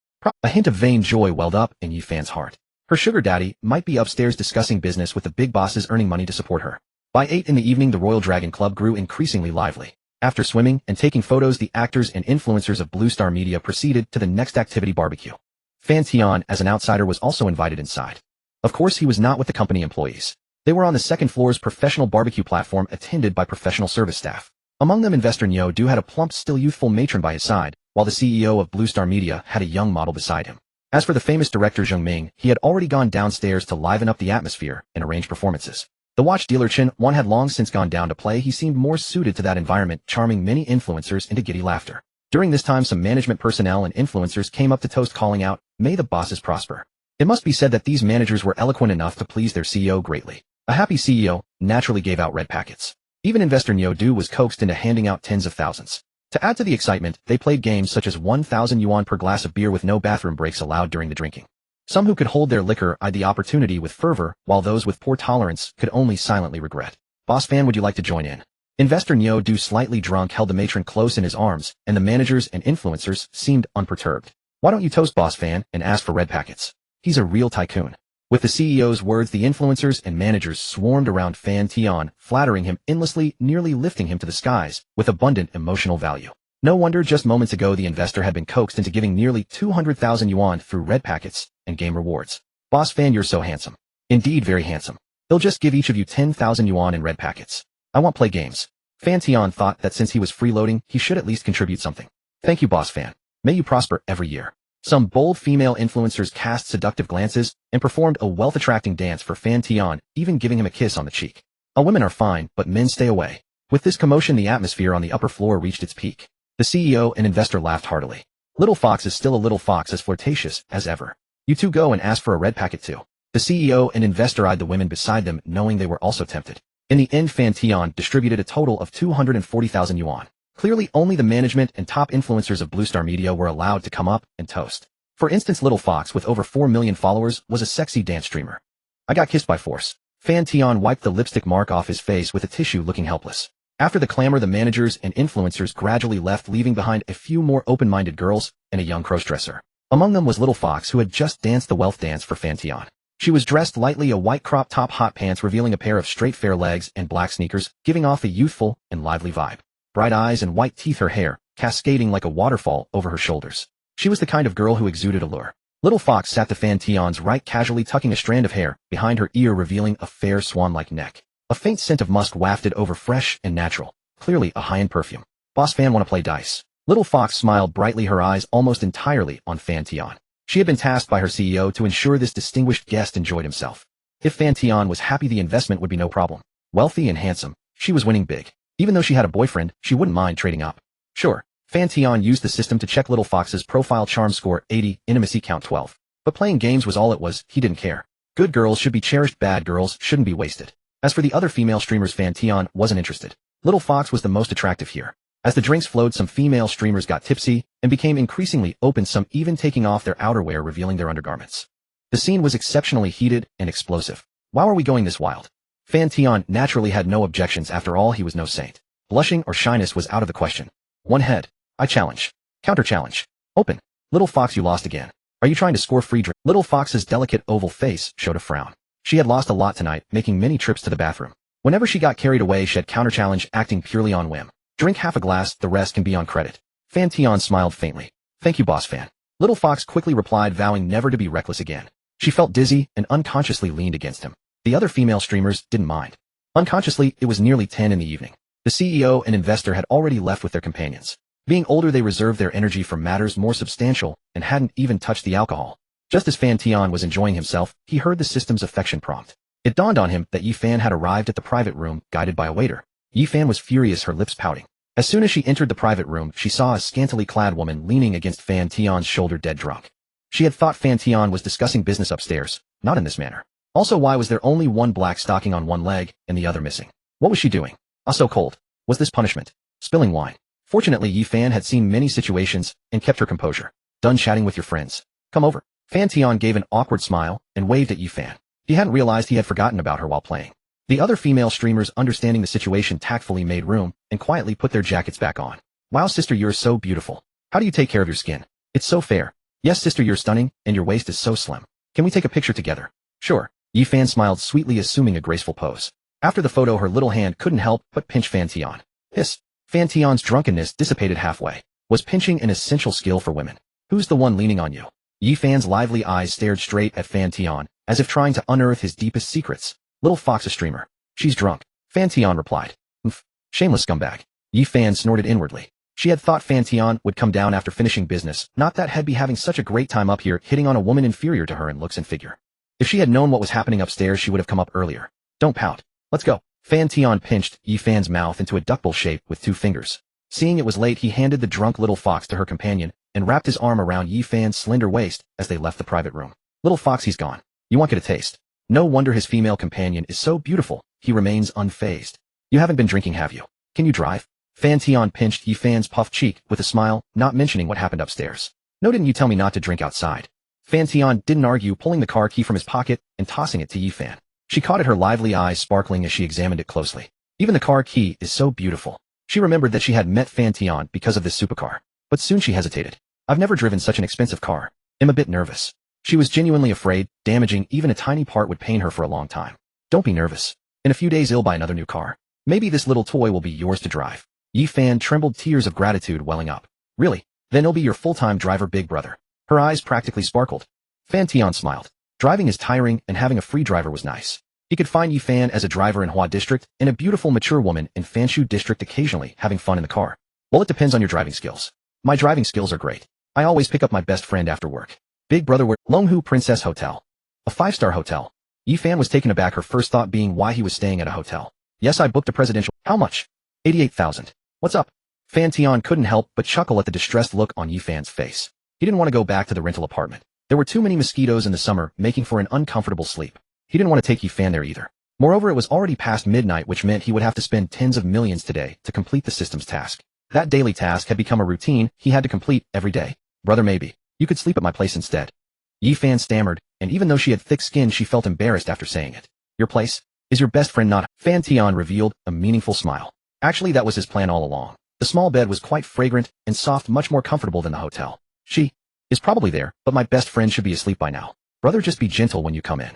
A hint of vain joy welled up in Yi Fan's heart. Her sugar daddy might be upstairs discussing business with the big bosses, earning money to support her. By 8 in the evening, the Royal Dragon Club grew increasingly lively. After swimming and taking photos, the actors and influencers of Blue Star Media proceeded to the next activity: barbecue. Fan Tian, as an outsider, was also invited inside. Of course, he was not with the company employees. They were on the second floor's professional barbecue platform, attended by professional service staff. Among them, investor Nyo Du had a plump, still youthful matron by his side, while the CEO of Blue Star Media had a young model beside him. As for the famous director Zheng Ming, he had already gone downstairs to liven up the atmosphere and arrange performances. The watch dealer Chen Wan had long since gone down to play. He seemed more suited to that environment, charming many influencers into giddy laughter. During this time, some management personnel and influencers came up to toast, calling out, "May the bosses prosper." It must be said that these managers were eloquent enough to please their CEO greatly. A happy CEO naturally gave out red packets. Even investor Nyo Du was coaxed into handing out tens of thousands. To add to the excitement, they played games such as 1,000 yuan per glass of beer with no bathroom breaks allowed during the drinking. Some who could hold their liquor eyed the opportunity with fervor, while those with poor tolerance could only silently regret. "Boss Fan, would you like to join in?" Investor Nyo Du, slightly drunk, held the matron close in his arms, and the managers and influencers seemed unperturbed. "Why don't you toast Boss Fan and ask for red packets? He's a real tycoon." With the CEO's words, the influencers and managers swarmed around Fan Tian, flattering him endlessly, nearly lifting him to the skies, with abundant emotional value. No wonder just moments ago the investor had been coaxed into giving nearly 200,000 yuan through red packets and game rewards. "Boss Fan, you're so handsome. Indeed, very handsome. He'll just give each of you 10,000 yuan in red packets. I want play games." Fan Tian thought that since he was freeloading, he should at least contribute something. "Thank you, Boss Fan. May you prosper every year." Some bold female influencers cast seductive glances and performed a wealth-attracting dance for Fan Tian, even giving him a kiss on the cheek. Women are fine, but men stay away. With this commotion, the atmosphere on the upper floor reached its peak. The CEO and investor laughed heartily. "Little Fox is still a little fox, as flirtatious as ever. You two go and ask for a red packet too." The CEO and investor eyed the women beside them, knowing they were also tempted. In the end, Fan Tian distributed a total of 240,000 yuan. Clearly, only the management and top influencers of Blue Star Media were allowed to come up and toast. For instance, Little Fox, with over 4 million followers, was a sexy dance streamer. "I got kissed by force." Fan Tian wiped the lipstick mark off his face with a tissue, looking helpless. After the clamor, the managers and influencers gradually left, leaving behind a few more open-minded girls and a young crossdresser. Among them was Little Fox, who had just danced the wealth dance for Fan Tian. She was dressed lightly, a white crop top, hot pants revealing a pair of straight fair legs, and black sneakers, giving off a youthful and lively vibe. Bright eyes and white teeth, her hair cascading like a waterfall over her shoulders. She was the kind of girl who exuded allure. Little Fox sat to Fan Tian's right, casually tucking a strand of hair behind her ear, revealing a fair swan-like neck. A faint scent of musk wafted over, fresh and natural, clearly a high-end perfume. "Boss Fan, want to play dice?" Little Fox smiled brightly, her eyes almost entirely on Fan Tian. She had been tasked by her CEO to ensure this distinguished guest enjoyed himself. If Fan Tian was happy, the investment would be no problem. Wealthy and handsome, she was winning big. Even though she had a boyfriend, she wouldn't mind trading up. Sure, Fan Tian used the system to check Little Fox's profile: charm score 80, intimacy count 12. But playing games was all it was. He didn't care. Good girls should be cherished, bad girls shouldn't be wasted. As for the other female streamers, Fan Tian wasn't interested. Little Fox was the most attractive here. As the drinks flowed, some female streamers got tipsy and became increasingly open, some even taking off their outerwear, revealing their undergarments. The scene was exceptionally heated and explosive. Why were we going this wild? Fan Tian naturally had no objections. After all, he was no saint. Blushing or shyness was out of the question. One head. I challenge. Counter challenge. Open. Little Fox, you lost again. Are you trying to score free drink? Little Fox's delicate oval face showed a frown. She had lost a lot tonight, making many trips to the bathroom. Whenever she got carried away, she had counter challenge, acting purely on whim. Drink half a glass, the rest can be on credit. Fan Tian smiled faintly. "Thank you, Boss Fan." Little Fox quickly replied, vowing never to be reckless again. She felt dizzy and unconsciously leaned against him. The other female streamers didn't mind. Unconsciously, it was nearly 10 in the evening. The CEO and investor had already left with their companions. Being older, they reserved their energy for matters more substantial and hadn't even touched the alcohol. Just as Fan Tian was enjoying himself, he heard the system's affection prompt. It dawned on him that Yi Fan had arrived at the private room, guided by a waiter. Yi Fan was furious, her lips pouting. As soon as she entered the private room, she saw a scantily clad woman leaning against Fan Tian's shoulder, dead drunk. She had thought Fan Tian was discussing business upstairs, not in this manner. Also, why was there only one black stocking on one leg and the other missing? What was she doing? So cold. Was this punishment? Spilling wine. Fortunately, Yi Fan had seen many situations and kept her composure. "Done chatting with your friends? Come over." Fan Tian gave an awkward smile and waved at Yi Fan. He hadn't realized he had forgotten about her while playing. The other female streamers, understanding the situation, tactfully made room and quietly put their jackets back on. "Wow, sister, you're so beautiful. How do you take care of your skin? It's so fair." "Yes, sister, you're stunning, and your waist is so slim. Can we take a picture together?" "Sure." Yi Fan smiled sweetly, assuming a graceful pose. After the photo, her little hand couldn't help but pinch Fan Tian. Hiss. Fan Tian's drunkenness dissipated halfway. Was pinching an essential skill for women? Who's the one leaning on you? Yi Fan's lively eyes stared straight at Fan Tian, as if trying to unearth his deepest secrets. Little fox a streamer. She's drunk. Fan Tian replied. Mph. Shameless scumbag. Yi Fan snorted inwardly. She had thought Fan Tian would come down after finishing business, not that he'd be having such a great time up here hitting on a woman inferior to her in looks and figure. If she had known what was happening upstairs, she would have come up earlier. Don't pout. Let's go. Fan Tian pinched Yi Fan's mouth into a duckbill shape with 2 fingers. Seeing it was late, he handed the drunk little fox to her companion and wrapped his arm around Yi Fan's slender waist as they left the private room. Little fox, he's gone. You want to get a taste? No wonder his female companion is so beautiful. He remains unfazed. You haven't been drinking, have you? Can you drive? Fan Tian pinched Yi Fan's puffed cheek with a smile, not mentioning what happened upstairs. No, didn't you tell me not to drink outside? Fan Tian didn't argue, pulling the car key from his pocket and tossing it to Yi Fan. She caught at her lively eyes sparkling as she examined it closely. Even the car key is so beautiful. She remembered that she had met Fan Tian because of this supercar. But soon she hesitated. I've never driven such an expensive car. I'm a bit nervous. She was genuinely afraid damaging even a tiny part would pain her for a long time. Don't be nervous. In a few days you'll buy another new car. Maybe this little toy will be yours to drive. Yi Fan trembled, tears of gratitude welling up. Really? Then he'll be your full-time driver, big brother. Her eyes practically sparkled. Fan Tian smiled. Driving is tiring and having a free driver was nice. He could find Yi Fan as a driver in Hua District and a beautiful mature woman in Fanshu District occasionally having fun in the car. Well, it depends on your driving skills. My driving skills are great. I always pick up my best friend after work. Big brother, where? Longhu Princess Hotel. A 5-star hotel. Yi Fan was taken aback, her first thought being why he was staying at a hotel. Yes, I booked a presidential. How much? 88,000. What's up? Fan Tian couldn't help but chuckle at the distressed look on Yi Fan's face. He didn't want to go back to the rental apartment. There were too many mosquitoes in the summer, making for an uncomfortable sleep. He didn't want to take Yi Fan there either. Moreover, it was already past midnight, which meant he would have to spend tens of millions today to complete the system's task. That daily task had become a routine he had to complete every day. Brother, maybe you could sleep at my place instead. Yi Fan stammered, and even though she had thick skin, she felt embarrassed after saying it. Your place? Is your best friend not? Fan Tian revealed a meaningful smile. Actually, that was his plan all along. The small bed was quite fragrant and soft, much more comfortable than the hotel. She is probably there, but my best friend should be asleep by now. Brother, just be gentle when you come in.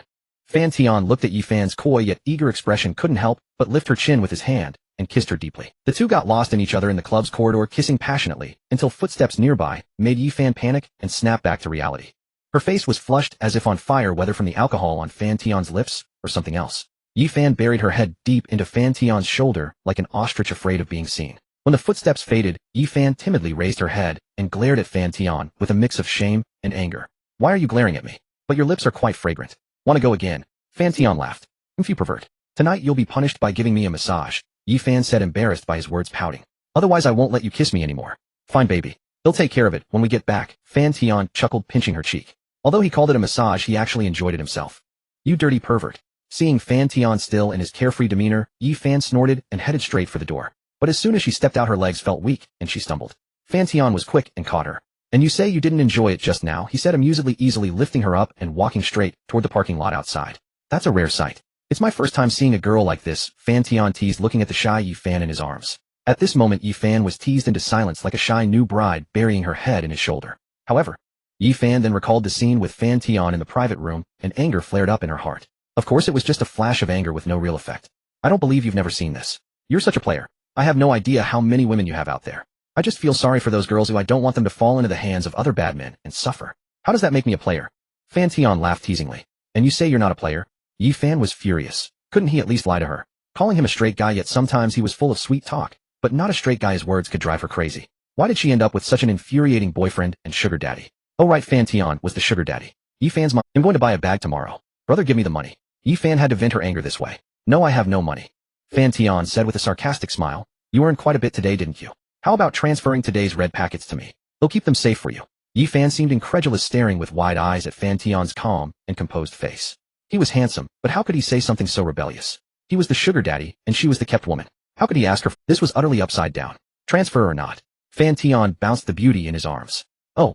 Fan Tian looked at Yi Fan's coy yet eager expression, couldn't help but lift her chin with his hand and kissed her deeply. The two got lost in each other in the club's corridor, kissing passionately, until footsteps nearby made Yi Fan panic and snap back to reality. Her face was flushed as if on fire, whether from the alcohol on Fan Tian's lips or something else. Yi Fan buried her head deep into Fan Tian's shoulder like an ostrich afraid of being seen. When the footsteps faded, Yi Fan timidly raised her head and glared at Fan Tian with a mix of shame and anger. Why are you glaring at me? But your lips are quite fragrant. Want to go again? Fan Tian laughed. If you pervert. Tonight you'll be punished by giving me a massage, Yi Fan said, embarrassed by his words, pouting. Otherwise I won't let you kiss me anymore. Fine, baby. He'll take care of it when we get back. Fan Tian chuckled, pinching her cheek. Although he called it a massage, he actually enjoyed it himself. You dirty pervert. Seeing Fan Tian still in his carefree demeanor, Yi Fan snorted and headed straight for the door. But as soon as she stepped out, her legs felt weak and she stumbled. Fan Tian was quick and caught her. And you say you didn't enjoy it just now, he said amusedly, easily lifting her up and walking straight toward the parking lot outside. That's a rare sight. It's my first time seeing a girl like this, Fan Tian teased, looking at the shy Yi Fan in his arms. At this moment, Yi Fan was teased into silence like a shy new bride, burying her head in his shoulder. However, Yi Fan then recalled the scene with Fan Tian in the private room, and anger flared up in her heart. Of course, it was just a flash of anger with no real effect. I don't believe you've never seen this. You're such a player. I have no idea how many women you have out there. I just feel sorry for those girls who I don't want them to fall into the hands of other bad men and suffer. How does that make me a player? Fan Tian laughed teasingly. And you say you're not a player? Yi Fan was furious. Couldn't he at least lie to her? Calling him a straight guy, yet sometimes he was full of sweet talk. But not a straight guy's words could drive her crazy. Why did she end up with such an infuriating boyfriend and sugar daddy? Oh right, Fan Tian was the sugar daddy. Yi Fan's mom. I'm going to buy a bag tomorrow. Brother, give me the money. Yi Fan had to vent her anger this way. No, I have no money. Fan Tian said with a sarcastic smile. You earned quite a bit today, didn't you? How about transferring today's red packets to me? They'll keep them safe for you. Yi Fan seemed incredulous, staring with wide eyes at Fan Tian's calm and composed face. He was handsome, but how could he say something so rebellious? He was the sugar daddy, and she was the kept woman. How could he ask her? This was utterly upside down. Transfer or not? Fan Tian bounced the beauty in his arms. Oh.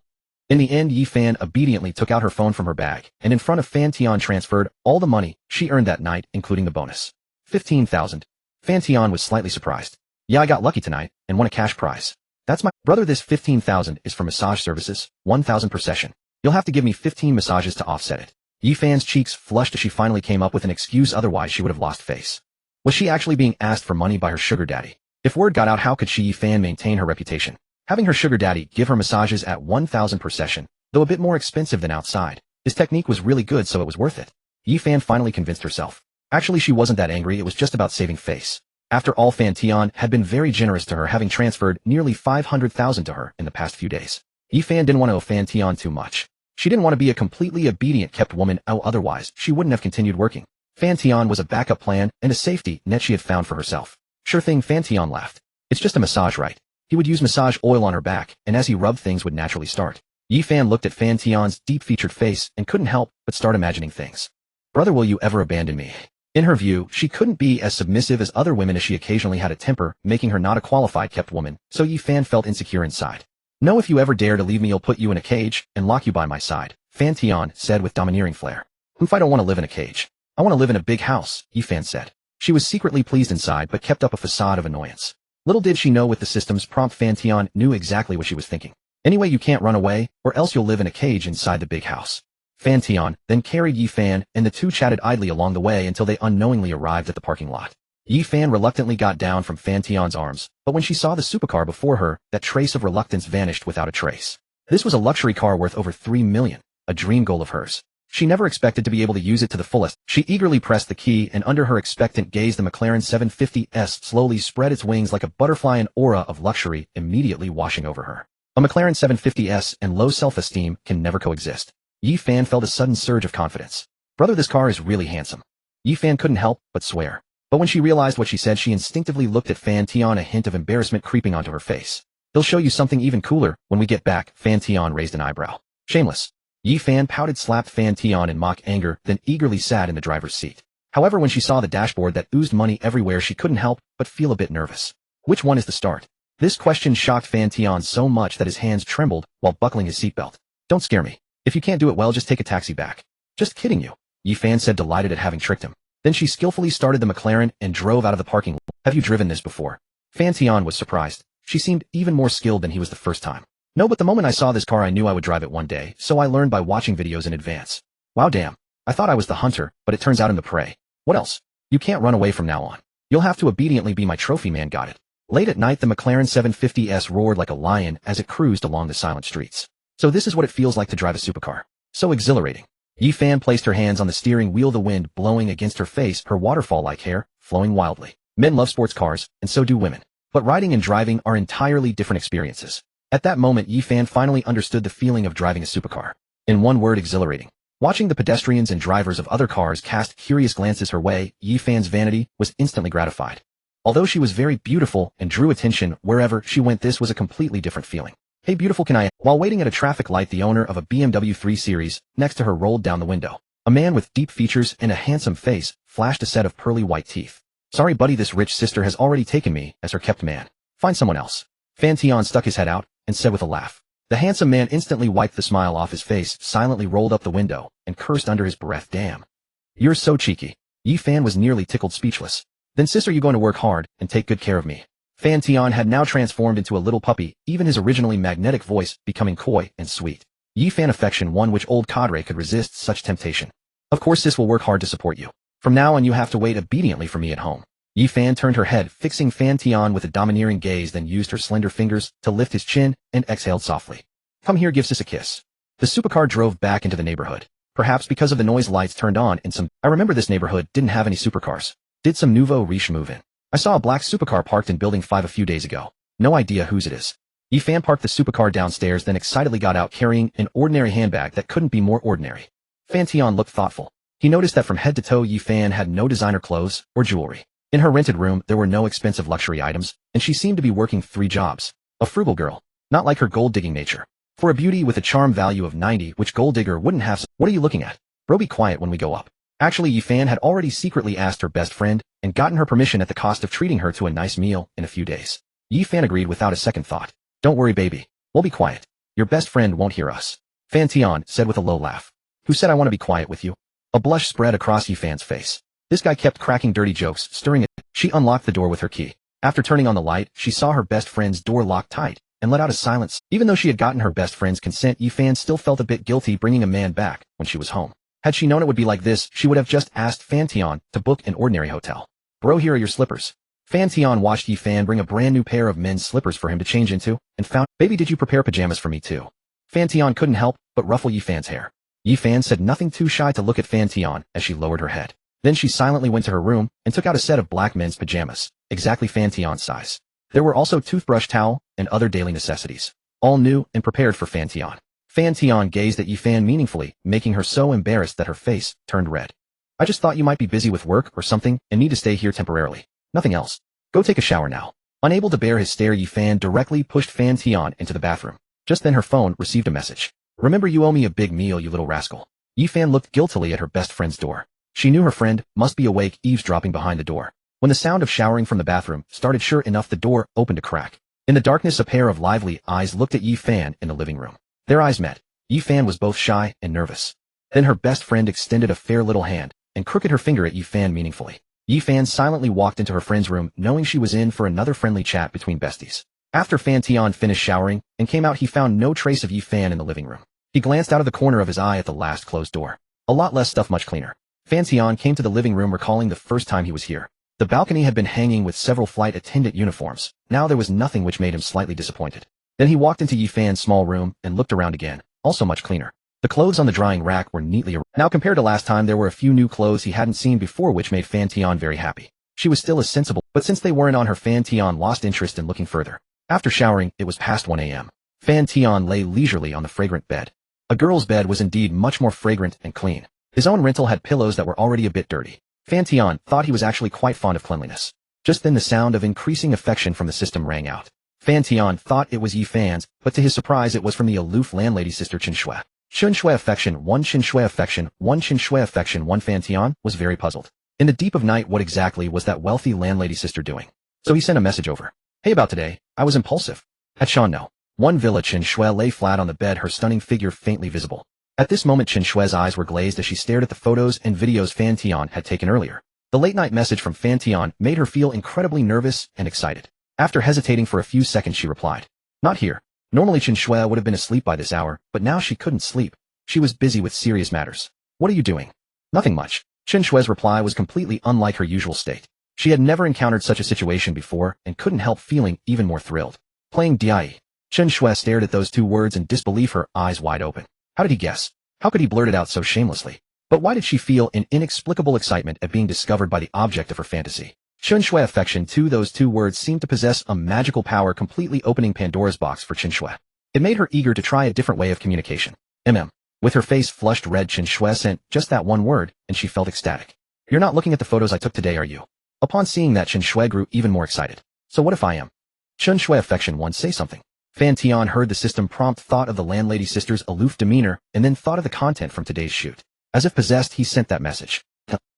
In the end, Yi Fan obediently took out her phone from her bag, and in front of Fan Tian transferred all the money she earned that night, including the bonus. 15,000. Fan Tian was slightly surprised. Yeah, I got lucky tonight, and won a cash prize. That's my brother. This 15,000 is for massage services, 1,000 per session. You'll have to give me 15 massages to offset it. Yi Fan's cheeks flushed as she finally came up with an excuse, otherwise she would have lost face. Was she actually being asked for money by her sugar daddy? If word got out, how could Yi Fan maintain her reputation? Having her sugar daddy give her massages at 1,000 per session, though a bit more expensive than outside. His technique was really good, so it was worth it. Yi Fan finally convinced herself. Actually, she wasn't that angry, it was just about saving face. After all, Fan Tian had been very generous to her, having transferred nearly 500,000 to her in the past few days. Yi Fan didn't want to owe Fan Tian too much. She didn't want to be a completely obedient kept woman, otherwise she wouldn't have continued working. Fan Tian was a backup plan and a safety net she had found for herself. Sure thing, Fan Tian laughed. It's just a massage, right? He would use massage oil on her back, and as he rubbed, things would naturally start. Yi Fan looked at Fan Tian's deep-featured face and couldn't help but start imagining things. Brother, will you ever abandon me? In her view, she couldn't be as submissive as other women, as she occasionally had a temper, making her not a qualified kept woman, so Yi Fan felt insecure inside. No, if you ever dare to leave me, I'll put you in a cage and lock you by my side, Fan Tian said with domineering flair. If I don't want to live in a cage. I want to live in a big house, Yi Fan said. She was secretly pleased inside but kept up a facade of annoyance. Little did she know, with the system's prompt, Fan Tian knew exactly what she was thinking. Anyway, you can't run away, or else you'll live in a cage inside the big house. Fan Tian then carried Yi Fan, and the two chatted idly along the way until they unknowingly arrived at the parking lot. Yi Fan reluctantly got down from Fan Tian's arms, but when she saw the supercar before her, that trace of reluctance vanished without a trace. This was a luxury car worth over 3 million, a dream goal of hers. She never expected to be able to use it to the fullest. She eagerly pressed the key, and under her expectant gaze the McLaren 750S slowly spread its wings like a butterfly, an aura of luxury immediately washing over her. A McLaren 750S and low self-esteem can never coexist. Yi Fan felt a sudden surge of confidence. Brother, this car is really handsome. Yi Fan couldn't help but swear. But when she realized what she said, she instinctively looked at Fan Tian, a hint of embarrassment creeping onto her face. He'll show you something even cooler when we get back, Fan Tian raised an eyebrow. Shameless. Yi Fan pouted, slapped Fan Tian in mock anger, then eagerly sat in the driver's seat. However, when she saw the dashboard that oozed money everywhere, she couldn't help but feel a bit nervous. Which one is the start? This question shocked Fan Tian so much that his hands trembled while buckling his seatbelt. Don't scare me. If you can't do it well, just take a taxi back. Just kidding you, Yi Fan said, delighted at having tricked him. Then she skillfully started the McLaren and drove out of the parking lot. Have you driven this before? Fan Tian was surprised. She seemed even more skilled than he was the first time. No, but the moment I saw this car, I knew I would drive it one day, so I learned by watching videos in advance. Wow, damn. I thought I was the hunter, but it turns out I'm the prey. What else? You can't run away from now on. You'll have to obediently be my trophy man, got it? Late at night, the McLaren 750S roared like a lion as it cruised along the silent streets. So this is what it feels like to drive a supercar. So exhilarating. Yi Fan placed her hands on the steering wheel, the wind blowing against her face, her waterfall-like hair flowing wildly. Men love sports cars, and so do women. But riding and driving are entirely different experiences. At that moment, Yi Fan finally understood the feeling of driving a supercar. In one word, exhilarating. Watching the pedestrians and drivers of other cars cast curious glances her way, Yi Fan's vanity was instantly gratified. Although she was very beautiful and drew attention wherever she went, this was a completely different feeling. Hey beautiful, can I? While waiting at a traffic light, the owner of a BMW 3 Series next to her rolled down the window. A man with deep features and a handsome face flashed a set of pearly white teeth. Sorry buddy, this rich sister has already taken me as her kept man. Find someone else. Fan Tian stuck his head out and said with a laugh. The handsome man instantly wiped the smile off his face, silently rolled up the window, and cursed under his breath, damn. You're so cheeky. Yi Fan was nearly tickled speechless. Then sister, you going to work hard and take good care of me. Fan Tian had now transformed into a little puppy, even his originally magnetic voice becoming coy and sweet. Yi Fan affection, one which old cadre could resist such temptation. Of course sis will work hard to support you. From now on you have to wait obediently for me at home. Yi Fan turned her head, fixing Fan Tian with a domineering gaze, then used her slender fingers to lift his chin and exhaled softly. Come here, give sis a kiss. The supercar drove back into the neighborhood. Perhaps because of the noise, lights turned on and I remember this neighborhood didn't have any supercars. Did some nouveau riche move in? I saw a black supercar parked in building 5 a few days ago. No idea whose it is. Yi Fan parked the supercar downstairs, then excitedly got out carrying an ordinary handbag that couldn't be more ordinary. Fan Tian looked thoughtful. He noticed that from head to toe Yi Fan had no designer clothes or jewelry. In her rented room, there were no expensive luxury items, and she seemed to be working 3 jobs. A frugal girl. Not like her gold-digging nature. For a beauty with a charm value of 90, which gold digger wouldn't have. What are you looking at? Bro, be quiet when we go up. Actually, Yi Fan had already secretly asked her best friend and gotten her permission at the cost of treating her to a nice meal in a few days. Yi Fan agreed without a second thought. Don't worry, baby. We'll be quiet. Your best friend won't hear us. Fan Tian said with a low laugh. Who said I want to be quiet with you? A blush spread across Yi Fan's face. This guy kept cracking dirty jokes, stirring it. She unlocked the door with her key. After turning on the light, she saw her best friend's door locked tight and let out a silence. Even though she had gotten her best friend's consent, Yi Fan still felt a bit guilty bringing a man back when she was home. Had she known it would be like this, she would have just asked Fan Tian to book an ordinary hotel. Bro, here are your slippers. Fan Tian watched Yi Fan bring a brand new pair of men's slippers for him to change into, and found, baby, did you prepare pajamas for me too? Fan Tian couldn't help but ruffle Yi Fan's hair. Yi Fan said nothing, too shy to look at Fan Tian as she lowered her head. Then she silently went to her room and took out a set of black men's pajamas, exactly Fan Tian's size. There were also toothbrush, towel, and other daily necessities, all new and prepared for Fan Tian. Fan Tian gazed at Yi Fan meaningfully, making her so embarrassed that her face turned red. I just thought you might be busy with work or something and need to stay here temporarily. Nothing else. Go take a shower now. Unable to bear his stare, Yi Fan directly pushed Fan Tian into the bathroom. Just then her phone received a message. Remember, you owe me a big meal, you little rascal. Yi Fan looked guiltily at her best friend's door. She knew her friend must be awake, eavesdropping behind the door. When the sound of showering from the bathroom started, sure enough, the door opened a crack. In the darkness, a pair of lively eyes looked at Yi Fan in the living room. Their eyes met. Yi Fan was both shy and nervous. Then her best friend extended a fair little hand and crooked her finger at Yi Fan meaningfully. Yi Fan silently walked into her friend's room, knowing she was in for another friendly chat between besties. After Fan Tian finished showering and came out, he found no trace of Yi Fan in the living room. He glanced out of the corner of his eye at the last closed door. A lot less stuff, much cleaner. Fan Tian came to the living room, recalling the first time he was here. The balcony had been hanging with several flight attendant uniforms. Now there was nothing, which made him slightly disappointed. Then he walked into Yi Fan's small room and looked around again, also much cleaner. The clothes on the drying rack were neatly arranged. Now, compared to last time, there were a few new clothes he hadn't seen before, which made Fan Tian very happy. She was still as sensible, but since they weren't on her, Fan Tian lost interest in looking further. After showering, it was past 1 a.m. Fan Tian lay leisurely on the fragrant bed. A girl's bed was indeed much more fragrant and clean. His own rental had pillows that were already a bit dirty. Fan Tian thought he was actually quite fond of cleanliness. Just then the sound of increasing affection from the system rang out. Fan Tian thought it was Yi Fan's, but to his surprise it was from the aloof landlady sister Chen Shui. Chen Shui affection 1, Chen Shui affection 1, Chen Shui affection 1. Fan Tian was very puzzled. In the deep of night, what exactly was that wealthy landlady sister doing? So he sent a message over. Hey, about today, I was impulsive. At Sean, no. 1 Villa. Chen Shui lay flat on the bed, her stunning figure faintly visible. At this moment, Chen Shui's eyes were glazed as she stared at the photos and videos Fan Tian had taken earlier. The late-night message from Fan Tian made her feel incredibly nervous and excited. After hesitating for a few seconds, she replied, "Not here." Normally Chen Shui would have been asleep by this hour, but now she couldn't sleep. She was busy with serious matters. "What are you doing?" "Nothing much." Chen Shui's reply was completely unlike her usual state. She had never encountered such a situation before and couldn't help feeling even more thrilled. "Playing DIE." Chen Shui stared at those 2 words in disbelief, her eyes wide open. How did he guess? How could he blurt it out so shamelessly? But why did she feel an inexplicable excitement at being discovered by the object of her fantasy? Chen Shui affection 2. Those 2 words seemed to possess a magical power, completely opening Pandora's box for Chen Shui. It made her eager to try a different way of communication. With her face flushed red, Chen Shui sent just that 1 word, and she felt ecstatic. "You're not looking at the photos I took today, are you?" Upon seeing that, Chen Shui grew even more excited. "So what if I am?" Chen Shui affection 1. Say something. Fan Tian heard the system prompt, thought of the landlady sister's aloof demeanor, and then thought of the content from today's shoot. As if possessed, he sent that message.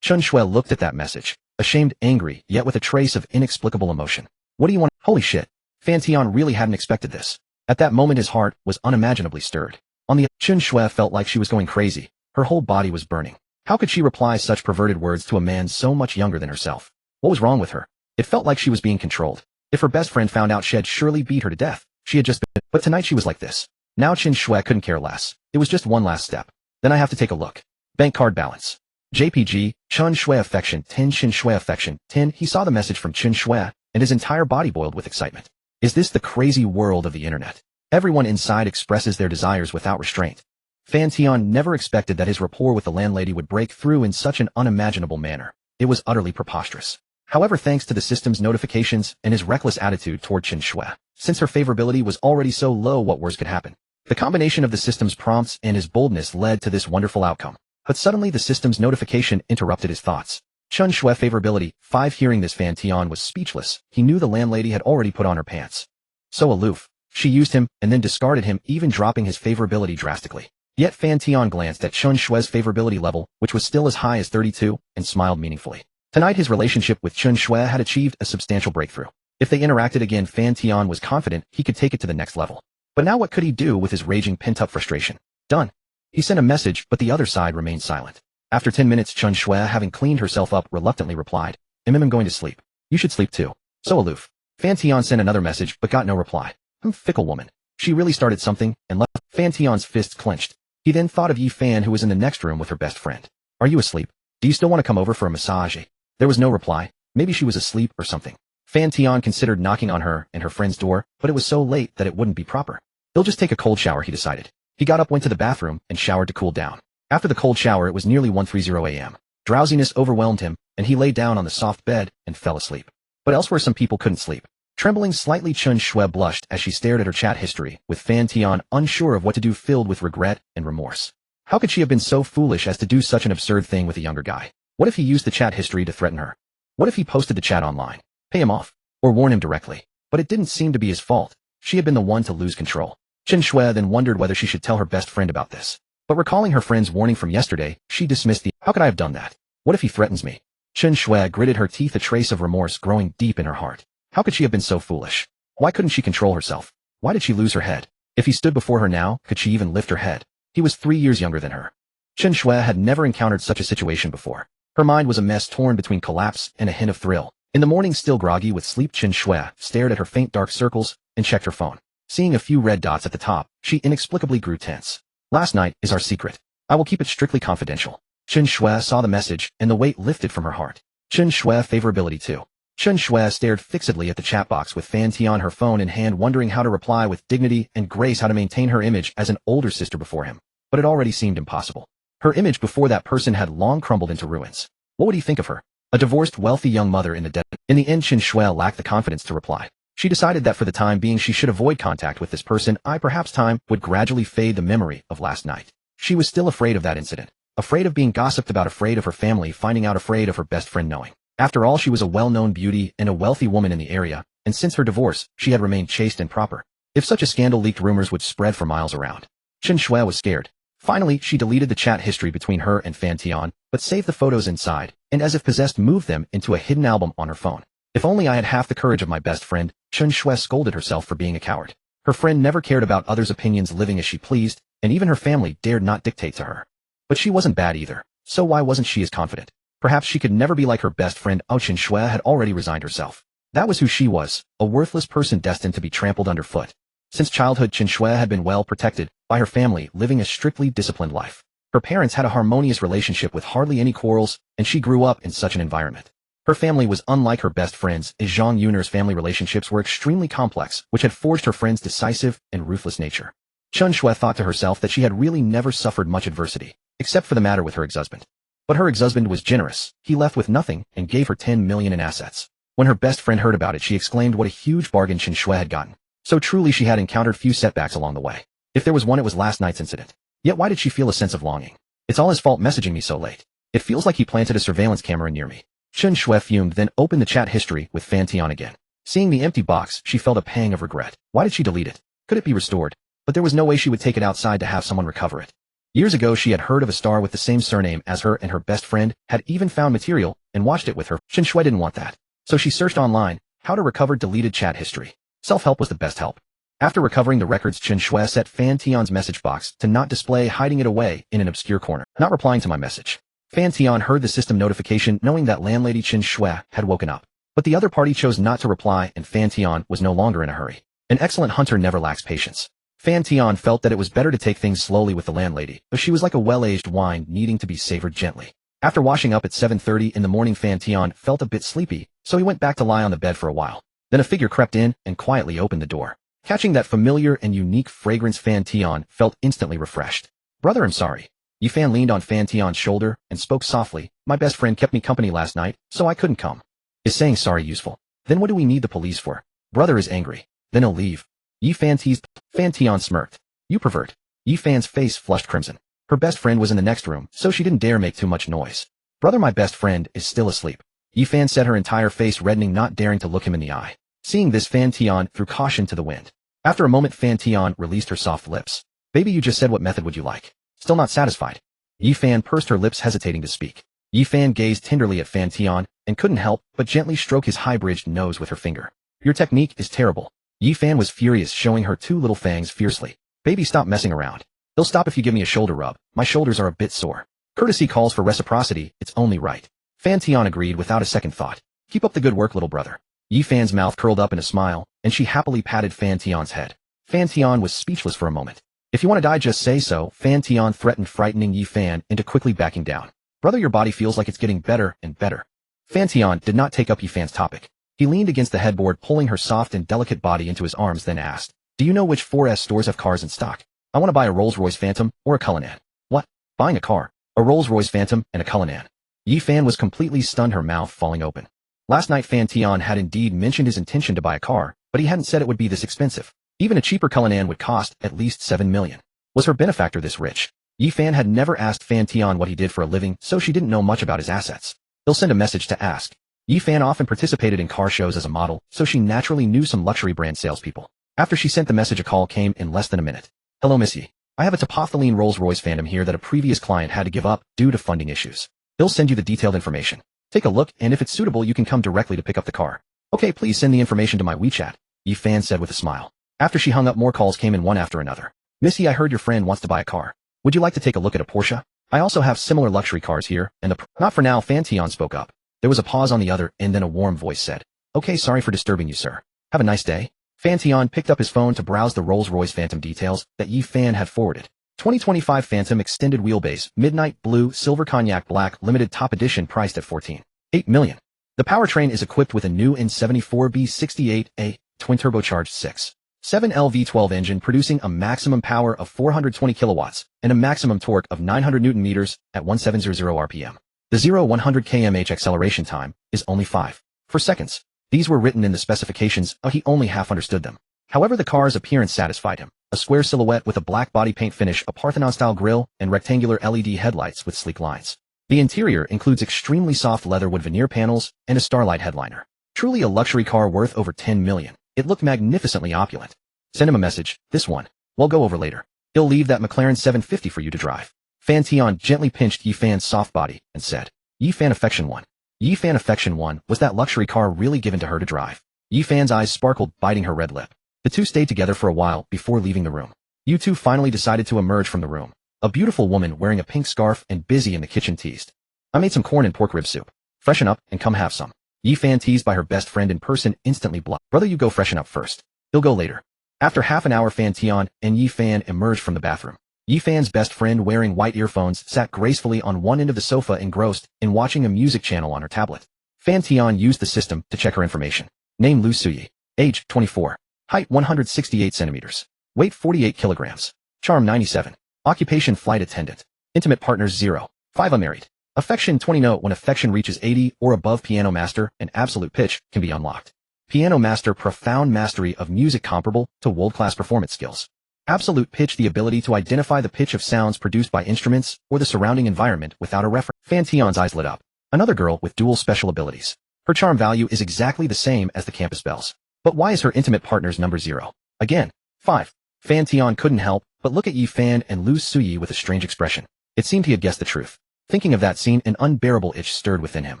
Chen Shui looked at that message, ashamed, angry, yet with a trace of inexplicable emotion. "What do you want?" Holy shit. Fan Tian really hadn't expected this. At that moment his heart was unimaginably stirred. On the Chen Shui felt like she was going crazy. Her whole body was burning. How could she reply such perverted words to a man so much younger than herself? What was wrong with her? It felt like she was being controlled. If her best friend found out, she'd surely beat her to death. She had just been, but tonight she was like this. Now Chen Shui couldn't care less. It was just one last step. Then I have to take a look. Bank card balance. JPG, Chen Shui affection 10. Chen Shui affection 10. He saw the message from Chen Shui, and his entire body boiled with excitement. Is this the crazy world of the internet? Everyone inside expresses their desires without restraint. Fan Tian never expected that his rapport with the landlady would break through in such an unimaginable manner. It was utterly preposterous. However, thanks to the system's notifications and his reckless attitude toward Chen Shui, since her favorability was already so low, what worse could happen? The combination of the system's prompts and his boldness led to this wonderful outcome. But suddenly the system's notification interrupted his thoughts. Chen Shui favorability 5. Hearing this, Fan Tian was speechless. He knew the landlady had already put on her pants. So aloof. She used him and then discarded him, even dropping his favorability drastically. Yet Fan Tian glanced at Chen Shui's favorability level, which was still as high as 32, and smiled meaningfully. Tonight his relationship with Chen Shui had achieved a substantial breakthrough. If they interacted again, Fan Tian was confident he could take it to the next level. But now what could he do with his raging pent-up frustration? Done. He sent a message, but the other side remained silent. After 10 minutes, Chen Shui, having cleaned herself up, reluctantly replied, I'm going to sleep. You should sleep too. So aloof. Fan Tian sent another message, but got no reply. Fickle woman. She really started something, and left. Fan Tian's fists clenched. He then thought of Yi Fan, who was in the next room with her best friend. Are you asleep? Do you still want to come over for a massage? There was no reply. Maybe she was asleep or something. Fan Tian considered knocking on her and her friend's door, but it was so late that it wouldn't be proper. He'll just take a cold shower, he decided. He got up, went to the bathroom, and showered to cool down. After the cold shower, it was nearly 1:30 a.m. Drowsiness overwhelmed him, and he lay down on the soft bed and fell asleep. But elsewhere some people couldn't sleep. Trembling slightly, Chen Shui blushed as she stared at her chat history, with Fan Tian unsure of what to do, filled with regret and remorse. How could she have been so foolish as to do such an absurd thing with a younger guy? What if he used the chat history to threaten her? What if he posted the chat online, pay him off, or warn him directly? But it didn't seem to be his fault. She had been the one to lose control. Chen Shui then wondered whether she should tell her best friend about this. But recalling her friend's warning from yesterday, she dismissed the, how could I have done that? What if he threatens me? Chen Shui gritted her teeth, a trace of remorse growing deep in her heart. How could she have been so foolish? Why couldn't she control herself? Why did she lose her head? If he stood before her now, could she even lift her head? He was 3 years younger than her. Chen Shui had never encountered such a situation before. Her mind was a mess, torn between collapse and a hint of thrill. In the morning, still groggy with sleep, Chen Shui stared at her faint dark circles and checked her phone. Seeing a few red dots at the top, she inexplicably grew tense. Last night is our secret. I will keep it strictly confidential. Chen Shui saw the message, and the weight lifted from her heart. Chen Shui favorability too. Chen Shui stared fixedly at the chat box with Fan Tian, her phone in hand, wondering how to reply with dignity and grace, how to maintain her image as an older sister before him. But it already seemed impossible. Her image before that person had long crumbled into ruins. What would he think of her? A divorced, wealthy young mother in the desert. In the end, Chen Shui lacked the confidence to reply. She decided that for the time being she should avoid contact with this person. Perhaps time would gradually fade the memory of last night. She was still afraid of that incident. Afraid of being gossiped about, afraid of her family finding out, afraid of her best friend knowing. After all, she was a well-known beauty and a wealthy woman in the area, and since her divorce, she had remained chaste and proper. If such a scandal leaked, rumors would spread for miles around. Chen Shui was scared. Finally, she deleted the chat history between her and Fan Tian, but saved the photos inside, and as if possessed moved them into a hidden album on her phone. If only I had half the courage of my best friend, Chen Shui scolded herself for being a coward. Her friend never cared about others' opinions, living as she pleased, and even her family dared not dictate to her. But she wasn't bad either, so why wasn't she as confident? Perhaps she could never be like her best friend. Chen Shui had already resigned herself. That was who she was, a worthless person destined to be trampled underfoot. Since childhood, Chen Shui had been well protected by her family, living a strictly disciplined life. Her parents had a harmonious relationship with hardly any quarrels, and she grew up in such an environment. Her family was unlike her best friend's, as Zhang Yun'er's family relationships were extremely complex, which had forged her friend's decisive and ruthless nature. Chen Shui thought to herself that she had really never suffered much adversity, except for the matter with her ex-husband. But her ex-husband was generous. He left with nothing and gave her 10 million in assets. When her best friend heard about it, she exclaimed what a huge bargain Chen Shui had gotten. So truly she had encountered few setbacks along the way. If there was one, it was last night's incident. Yet why did she feel a sense of longing? It's all his fault messaging me so late. It feels like he planted a surveillance camera near me. Chen Shui fumed, then opened the chat history with Fan Tian again. Seeing the empty box, she felt a pang of regret. Why did she delete it? Could it be restored? But there was no way she would take it outside to have someone recover it. Years ago, she had heard of a star with the same surname as her, and her best friend had even found material and watched it with her. Chen Shui didn't want that. So she searched online, how to recover deleted chat history. Self-help was the best help. After recovering the records, Chen Shui set Fan Tian's message box to not display, hiding it away in an obscure corner. Not replying to my message. Fan Tian heard the system notification, knowing that landlady Chen Shui had woken up. But the other party chose not to reply, and Fan Tian was no longer in a hurry. An excellent hunter never lacks patience. Fan Tian felt that it was better to take things slowly with the landlady, but she was like a well-aged wine needing to be savored gently. After washing up at 7:30 in the morning, Fan Tian felt a bit sleepy, so he went back to lie on the bed for a while. Then a figure crept in and quietly opened the door. Catching that familiar and unique fragrance, Fan Tian felt instantly refreshed. "Brother, I'm sorry." Yifan leaned on Fan Tian's shoulder and spoke softly. "My best friend kept me company last night, so I couldn't come." Is saying sorry useful? Then what do we need the police for? Brother is angry. Then he'll leave. Yifan teased. Fan Tian smirked. "You pervert." Yifan's face flushed crimson. Her best friend was in the next room, so she didn't dare make too much noise. "Brother, my best friend is still asleep." Yifan said, her entire face reddening, not daring to look him in the eye. Seeing this, Fan Tian threw caution to the wind. After a moment, Fan Tian released her soft lips. "Baby, you just said what method would you like?" Still not satisfied. Yifan pursed her lips, hesitating to speak. Yifan gazed tenderly at Fan Tian and couldn't help but gently stroke his high-bridged nose with her finger. "Your technique is terrible." Yifan was furious, showing her two little fangs fiercely. "Baby, stop messing around. They'll stop if you give me a shoulder rub. My shoulders are a bit sore. Courtesy calls for reciprocity, it's only right." Fan Tian agreed without a second thought. "Keep up the good work, little brother." Yifan's mouth curled up in a smile, and she happily patted Fan Tian's head. Fan Tian was speechless for a moment. "If you want to die, just say so," Fan Tian threatened, frightening Yifan into quickly backing down. "Brother, your body feels like it's getting better and better." Fan Tian did not take up Yi Fan's topic. He leaned against the headboard, pulling her soft and delicate body into his arms, then asked, "Do you know which 4S stores have cars in stock? I want to buy a Rolls-Royce Phantom or a Cullinan." "What? Buying a car? A Rolls-Royce Phantom and a Cullinan?" Yi Fan was completely stunned, her mouth falling open. Last night Fan Tian had indeed mentioned his intention to buy a car, but he hadn't said it would be this expensive. Even a cheaper Cullinan would cost at least 7 million. Was her benefactor this rich? Yi Fan had never asked Fan Tian what he did for a living, so she didn't know much about his assets. He'll send a message to ask. Yi Fan often participated in car shows as a model, so she naturally knew some luxury brand salespeople. After she sent the message, a call came in less than a minute. "Hello, Miss Yi. I have a Topothaline Rolls-Royce Phantom here that a previous client had to give up due to funding issues. He'll send you the detailed information. Take a look, and if it's suitable, you can come directly to pick up the car." "Okay, please send the information to my WeChat," Yi Fan said with a smile. After she hung up, more calls came in one after another. "Miss Yi, I heard your friend wants to buy a car. Would you like to take a look at a Porsche? I also have similar luxury cars here, and the Not for now," Fan Tian spoke up. There was a pause on the other, and then a warm voice said, "Okay, sorry for disturbing you, sir. Have a nice day." Fan Tian picked up his phone to browse the Rolls-Royce Phantom details that Yi Fan had forwarded. 2025 Phantom extended wheelbase, midnight blue, silver cognac black, limited top edition, priced at 14.8 million. The powertrain is equipped with a new N74B68A twin-turbocharged 6.7L V12 engine producing a maximum power of 420 kilowatts and a maximum torque of 900 Newton meters at 1700 RPM. The 0-100 km/h acceleration time is only 5 seconds. These were written in the specifications, he only half understood them. However, the car's appearance satisfied him. A square silhouette with a black body paint finish, a Parthenon-style grille, and rectangular LED headlights with sleek lines. The interior includes extremely soft leatherwood veneer panels and a starlight headliner. Truly a luxury car worth over 10 million. It looked magnificently opulent. Send him a message. This one. We'll go over later. He'll leave that McLaren 750 for you to drive. Fan Tian gently pinched Yi Fan's soft body and said, "Yi Fan Affection 1. Yi Fan Affection 1, was that luxury car really given to her to drive?" Yi Fan's eyes sparkled, biting her red lip. The two stayed together for a while before leaving the room. You two finally decided to emerge from the room. A beautiful woman wearing a pink scarf and busy in the kitchen teased, "I made some corn and pork rib soup. Freshen up and come have some." Yi Fan, teased by her best friend in person, instantly blushed. "Brother, you go freshen up first. He'll go later." After half an hour, Fan Tian and Yi Fan emerged from the bathroom. Yi Fan's best friend, wearing white earphones, sat gracefully on one end of the sofa, engrossed in watching a music channel on her tablet. Fan Tian used the system to check her information. Name: Lu Suyi. Age: 24. Height: 168 centimeters. Weight: 48 kilograms. Charm: 97. Occupation: flight attendant. Intimate partners: 0. 5. Unmarried. Affection: 20. Note: when affection reaches 80 or above, Piano Master and Absolute Pitch can be unlocked. Piano Master: profound mastery of music comparable to world-class performance skills. Absolute Pitch: the ability to identify the pitch of sounds produced by instruments or the surrounding environment without a reference. Fan Tian's eyes lit up. Another girl with dual special abilities. Her charm value is exactly the same as the campus belles. But why is her intimate partner's number 0? Again. 5. Fan Tian couldn't help but look at Yi Fan and Lu Suyi with a strange expression. It seemed he had guessed the truth. Thinking of that scene, an unbearable itch stirred within him.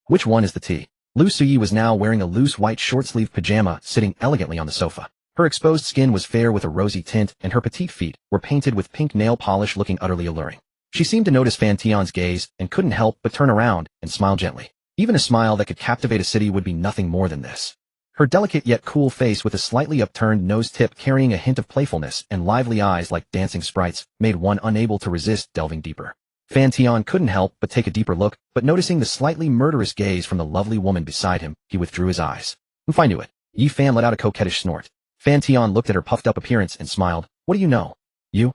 Which one is the T? Lu Suyi was now wearing a loose white short-sleeved pajama, sitting elegantly on the sofa. Her exposed skin was fair with a rosy tint, and her petite feet were painted with pink nail polish, looking utterly alluring. She seemed to notice Fan Tian's gaze and couldn't help but turn around and smile gently. Even a smile that could captivate a city would be nothing more than this. Her delicate yet cool face, with a slightly upturned nose tip carrying a hint of playfulness, and lively eyes like dancing sprites, made one unable to resist delving deeper. Fan Tian couldn't help but take a deeper look, but noticing the slightly murderous gaze from the lovely woman beside him, he withdrew his eyes. "If I knew it." Yi Fan let out a coquettish snort. Fan Tian looked at her puffed-up appearance and smiled. "What do you know? You?"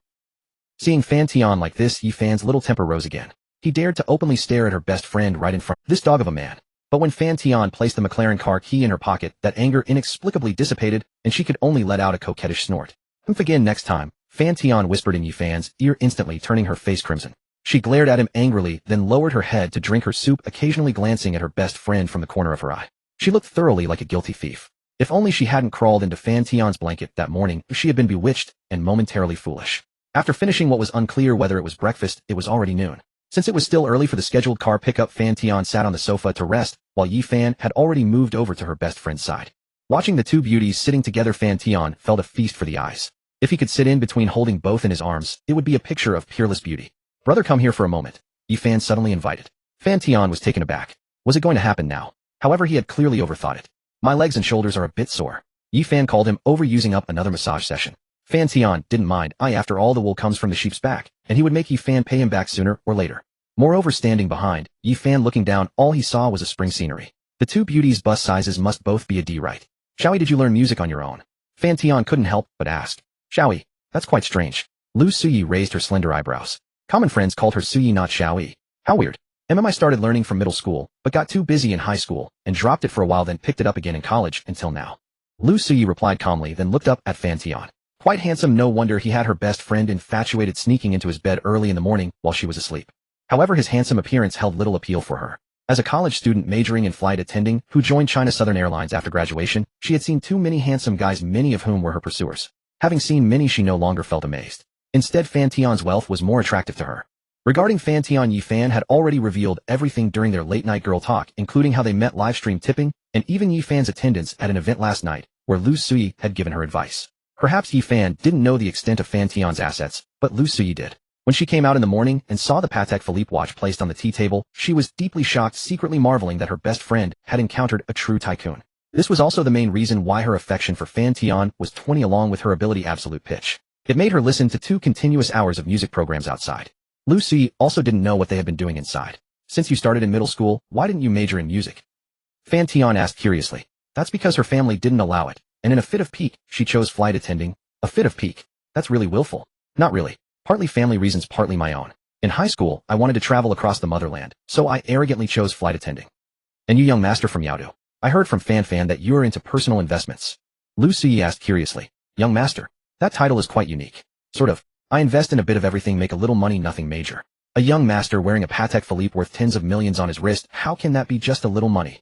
Seeing Fan Tian like this, Yi Fan's little temper rose again. He dared to openly stare at her best friend right in front. This dog of a man. But when Fan Tian placed the McLaren car key in her pocket, that anger inexplicably dissipated, and she could only let out a coquettish snort. Again next time," Fan Tian whispered in Yi Fan's ear, instantly turning her face crimson. She glared at him angrily, then lowered her head to drink her soup, occasionally glancing at her best friend from the corner of her eye. She looked thoroughly like a guilty thief. If only she hadn't crawled into Fan Tian's blanket that morning, she had been bewitched and momentarily foolish. After finishing what was unclear whether it was breakfast, it was already noon. Since it was still early for the scheduled car pickup, Fan Tian sat on the sofa to rest, while Yi Fan had already moved over to her best friend's side. Watching the two beauties sitting together, Fan Tian felt a feast for the eyes. If he could sit in between, holding both in his arms, it would be a picture of peerless beauty. "Brother, come here for a moment," Yi Fan suddenly invited. Fan Tian was taken aback. Was it going to happen now? However, he had clearly overthought it. "My legs and shoulders are a bit sore." Yi Fan called him over, using up another massage session. Fan Tian didn't mind. After all, the wool comes from the sheep's back, and he would make Yi Fan pay him back sooner or later. Moreover, standing behind, Yi Fan looking down, all he saw was a spring scenery. The two beauties' bust sizes must both be a D, right? Xiaoyi, did you learn music on your own? Fan Tian couldn't help but ask. Xiaoyi, that's quite strange. Lu Suyi raised her slender eyebrows. Common friends called her Suyi, not Xiaoyi. How weird. I started learning from middle school, but got too busy in high school, and dropped it for a while, then picked it up again in college, until now. Lu Suyi replied calmly, then looked up at Fan Tian. Quite handsome, no wonder he had her best friend infatuated, sneaking into his bed early in the morning while she was asleep. However, his handsome appearance held little appeal for her. As a college student majoring in flight attending, who joined China Southern Airlines after graduation, she had seen too many handsome guys, many of whom were her pursuers. Having seen many, she no longer felt amazed. Instead, Fan Tian's wealth was more attractive to her. Regarding Fan Tian, Yi Fan had already revealed everything during their late-night girl talk, including how they met livestream tipping, and even Yi Fan's attendance at an event last night, where Lu Suyi had given her advice. Perhaps Yi Fan didn't know the extent of Fan Tian's assets, but Lu Suyi did. When she came out in the morning and saw the Patek Philippe watch placed on the tea table, she was deeply shocked, secretly marveling that her best friend had encountered a true tycoon. This was also the main reason why her affection for Fan Tian was 20, along with her ability absolute pitch. It made her listen to 2 continuous hours of music programs outside. Lu Suyi also didn't know what they had been doing inside. Since you started in middle school, why didn't you major in music? Fan Tian asked curiously. That's because her family didn't allow it, and in a fit of pique, she chose flight attending. A fit of pique? That's really willful. Not really. Partly family reasons, partly my own. In high school, I wanted to travel across the motherland, so I arrogantly chose flight attending. And you, young master from Yaodu, I heard from Fan that you are into personal investments. Lu Suyi asked curiously. Young master? That title is quite unique. Sort of. I invest in a bit of everything, make a little money, nothing major. A young master wearing a Patek Philippe worth tens of millions on his wrist, how can that be just a little money?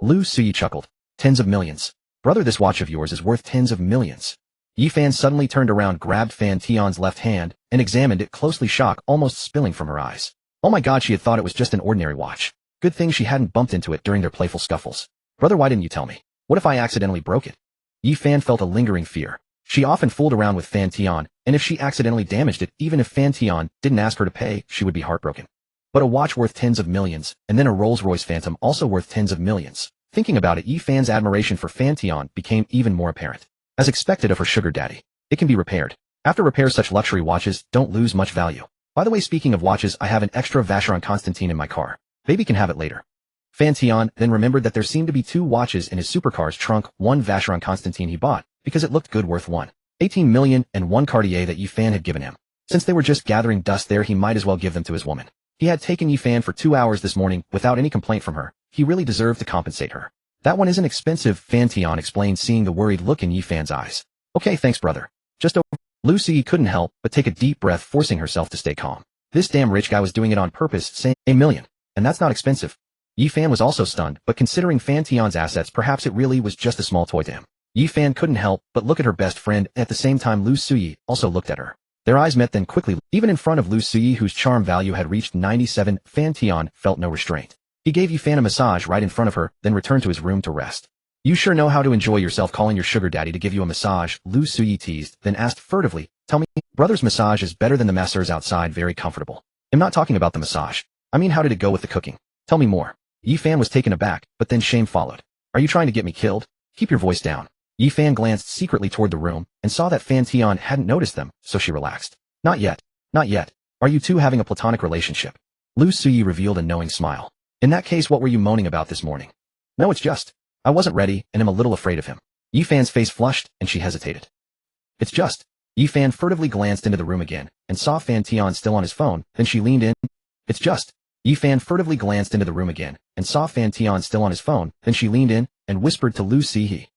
Lu Suyi chuckled. Tens of millions. Brother, this watch of yours is worth tens of millions. Yi Fan suddenly turned around, grabbed Fan Tian's left hand, and examined it closely, shock almost spilling from her eyes. Oh my god, she had thought it was just an ordinary watch. Good thing she hadn't bumped into it during their playful scuffles. Brother, why didn't you tell me? What if I accidentally broke it? Yi Fan felt a lingering fear. She often fooled around with Fan Tian, and if she accidentally damaged it, even if Fan Tian didn't ask her to pay, she would be heartbroken. But a watch worth tens of millions, and then a Rolls-Royce Phantom also worth tens of millions. Thinking about it, Yi Fan's admiration for Fan Tian became even more apparent. As expected of her sugar daddy, it can be repaired. After repairs, such luxury watches don't lose much value. By the way, speaking of watches, I have an extra Vacheron Constantin in my car. Baby can have it later. Fan Tian then remembered that there seemed to be 2 watches in his supercar's trunk, one Vacheron Constantin he bought, because it looked good, worth 18 million, and one Cartier that Yi Fan had given him. Since they were just gathering dust there, he might as well give them to his woman. He had taken Yi Fan for 2 hours this morning without any complaint from her. He really deserved to compensate her. That one isn't expensive, Fan Tian explained, seeing the worried look in Yi Fan's eyes. Okay, thanks brother. Just over. Lu Suyi couldn't help but take a deep breath, forcing herself to stay calm. This damn rich guy was doing it on purpose, saying $1 million. And that's not expensive. Yi Fan was also stunned, but considering Fan Tian's assets, perhaps it really was just a small toy to him. Yi Fan couldn't help but look at her best friend, and at the same time Lu Suyi also looked at her. Their eyes met, then quickly, even in front of Lu Suyi, whose charm value had reached 97, Fan Tian felt no restraint. He gave Yi Fan a massage right in front of her, then returned to his room to rest. You sure know how to enjoy yourself, calling your sugar daddy to give you a massage, Lu Suyi teased, then asked furtively, tell me, brother's massage is better than the masseurs outside, very comfortable. I'm not talking about the massage. I mean, how did it go with the cooking? Tell me more. Yi Fan was taken aback, but then shame followed. Are you trying to get me killed? Keep your voice down. Yi Fan glanced secretly toward the room, and saw that Fan Tian hadn't noticed them, so she relaxed. Not yet. Not yet. Are you two having a platonic relationship? Lu Suyi revealed a knowing smile. In that case, what were you moaning about this morning? No, it's just. I wasn't ready, and am a little afraid of him. Yi Fan's face flushed, and she hesitated. It's just. Yi Fan furtively glanced into the room again, and saw Fan Tian still on his phone, then she leaned in. It's just. Yi Fan furtively glanced into the room again, and saw Fan Tian still on his phone, then she leaned in, and whispered to Lu Suyi.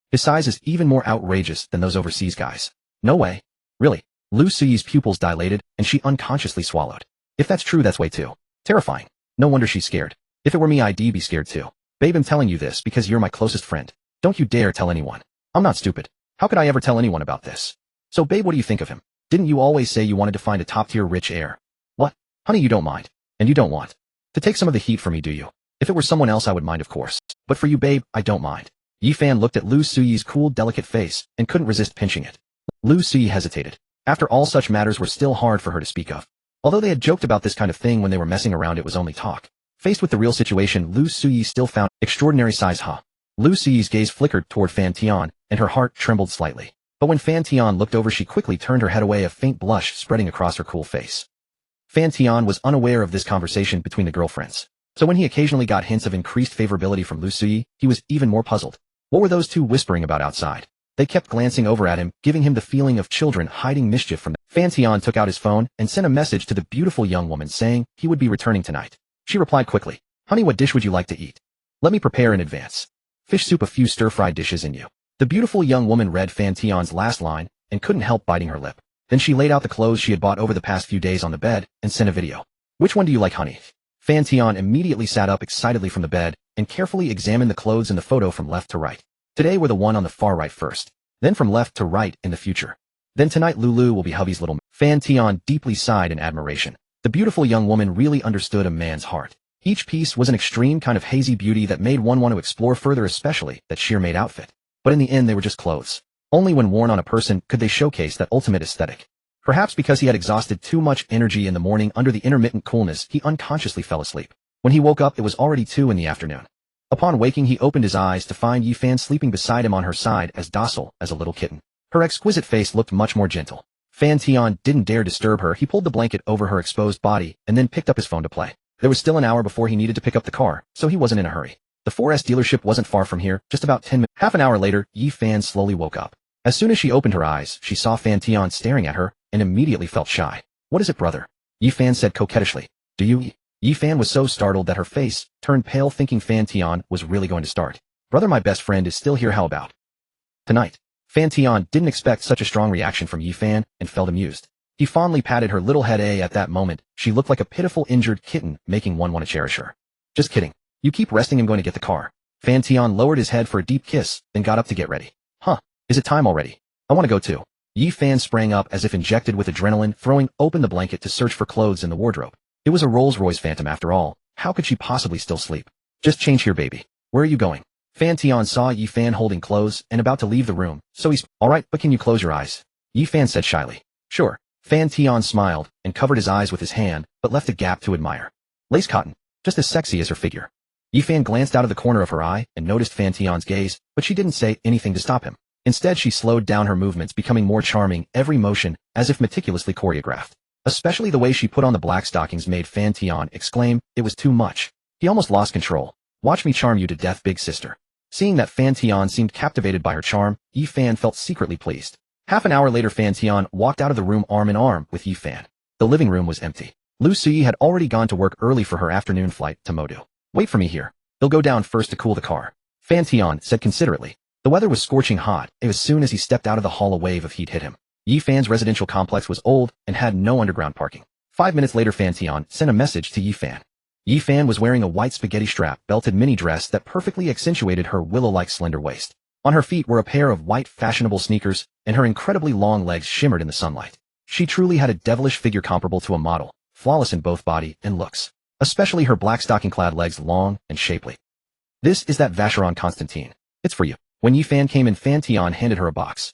His size is even more outrageous than those overseas guys. No way. Really. Lu Suyi's pupils dilated, and she unconsciously swallowed. If that's true, that's way too terrifying. No wonder she's scared. If it were me, I'd be scared too. Babe, I'm telling you this because you're my closest friend. Don't you dare tell anyone. I'm not stupid. How could I ever tell anyone about this? So babe, what do you think of him? Didn't you always say you wanted to find a top-tier rich heir? What? Honey, you don't mind. And you don't want to take some of the heat for me, do you? If it were someone else, I would mind, of course. But for you, babe, I don't mind. Yi Fan looked at Lu Suyi's cool, delicate face, and couldn't resist pinching it. Lu Suyi hesitated. After all, such matters were still hard for her to speak of. Although they had joked about this kind of thing when they were messing around, it was only talk. Faced with the real situation, Lu Suyi still found extraordinary size, huh? Lu Suyi's gaze flickered toward Fan Tian, and her heart trembled slightly. But when Fan Tian looked over, she quickly turned her head away, a faint blush spreading across her cool face. Fan Tian was unaware of this conversation between the girlfriends. So when he occasionally got hints of increased favorability from Lu Sui, he was even more puzzled. What were those two whispering about outside? They kept glancing over at him, giving him the feeling of children hiding mischief from them. Fan Tian took out his phone and sent a message to the beautiful young woman saying he would be returning tonight. She replied quickly, "Honey, what dish would you like to eat? Let me prepare in advance. Fish soup, a few stir-fried dishes in you." The beautiful young woman read Fan Tian's last line and couldn't help biting her lip. Then she laid out the clothes she had bought over the past few days on the bed and sent a video. "Which one do you like, honey?" Fan Tian immediately sat up excitedly from the bed and carefully examined the clothes in the photo from left to right. Today were the one on the far right first, then from left to right in the future. Then tonight Lulu will be hubby's little. Fan Tian deeply sighed in admiration. The beautiful young woman really understood a man's heart. Each piece was an extreme kind of hazy beauty that made one want to explore further, especially that sheer maid outfit. But in the end they were just clothes. Only when worn on a person could they showcase that ultimate aesthetic. Perhaps because he had exhausted too much energy in the morning under the intermittent coolness, he unconsciously fell asleep. When he woke up, it was already 2 in the afternoon. Upon waking, he opened his eyes to find Yi Fan sleeping beside him on her side, as docile as a little kitten. Her exquisite face looked much more gentle. Fan Tian didn't dare disturb her. He pulled the blanket over her exposed body and then picked up his phone to play. There was still an hour before he needed to pick up the car, so he wasn't in a hurry. The 4S dealership wasn't far from here, just about 10 minutes. Half an hour later, Yi Fan slowly woke up. As soon as she opened her eyes, she saw Fan Tian staring at her and immediately felt shy. "What is it, brother?" Yi Fan said coquettishly. "Do you?" Yi Fan was so startled that her face turned pale, thinking Fan Tian was really going to start. "Brother, my best friend is still here. How about tonight?" Fan Tian didn't expect such a strong reaction from Yi Fan and felt amused. He fondly patted her little head. At that moment, she looked like a pitiful injured kitten, making one want to cherish her. "Just kidding. You keep resting. I'm going to get the car." Fan Tian lowered his head for a deep kiss, then got up to get ready. "Huh, is it time already? I want to go too." Yi Fan sprang up as if injected with adrenaline, throwing open the blanket to search for clothes in the wardrobe. It was a Rolls-Royce Phantom after all. How could she possibly still sleep? "Just change here, baby. Where are you going?" Fan Tian saw Yi Fan holding clothes and about to leave the room, so he's, "All right, but can you close your eyes?" Yi Fan said shyly. "Sure." Fan Tian smiled and covered his eyes with his hand, but left a gap to admire. Lace cotton, just as sexy as her figure. Yi Fan glanced out of the corner of her eye and noticed Fan Tian's gaze, but she didn't say anything to stop him. Instead, she slowed down her movements, becoming more charming, every motion as if meticulously choreographed. Especially the way she put on the black stockings made Fan Tian exclaim, it was too much. He almost lost control. "Watch me charm you to death, big sister." Seeing that Fan Tian seemed captivated by her charm, Yi Fan felt secretly pleased. Half an hour later, Fan Tian walked out of the room arm in arm with Yi Fan. The living room was empty. Lu Sui had already gone to work early for her afternoon flight to Modu. "Wait for me here. They'll go down first to cool the car," Fan Tian said considerately. The weather was scorching hot, and as soon as he stepped out of the hall, a wave of heat hit him. Yi Fan's residential complex was old and had no underground parking. 5 minutes later, Fan Tian sent a message to Yi Fan. Yi Fan was wearing a white spaghetti strap belted mini dress that perfectly accentuated her willow-like slender waist. On her feet were a pair of white fashionable sneakers, and her incredibly long legs shimmered in the sunlight. She truly had a devilish figure comparable to a model, flawless in both body and looks. Especially her black stocking-clad legs, long and shapely. "This is that Vacheron Constantine. It's for you." When Yi Fan came in, Fan Tian handed her a box.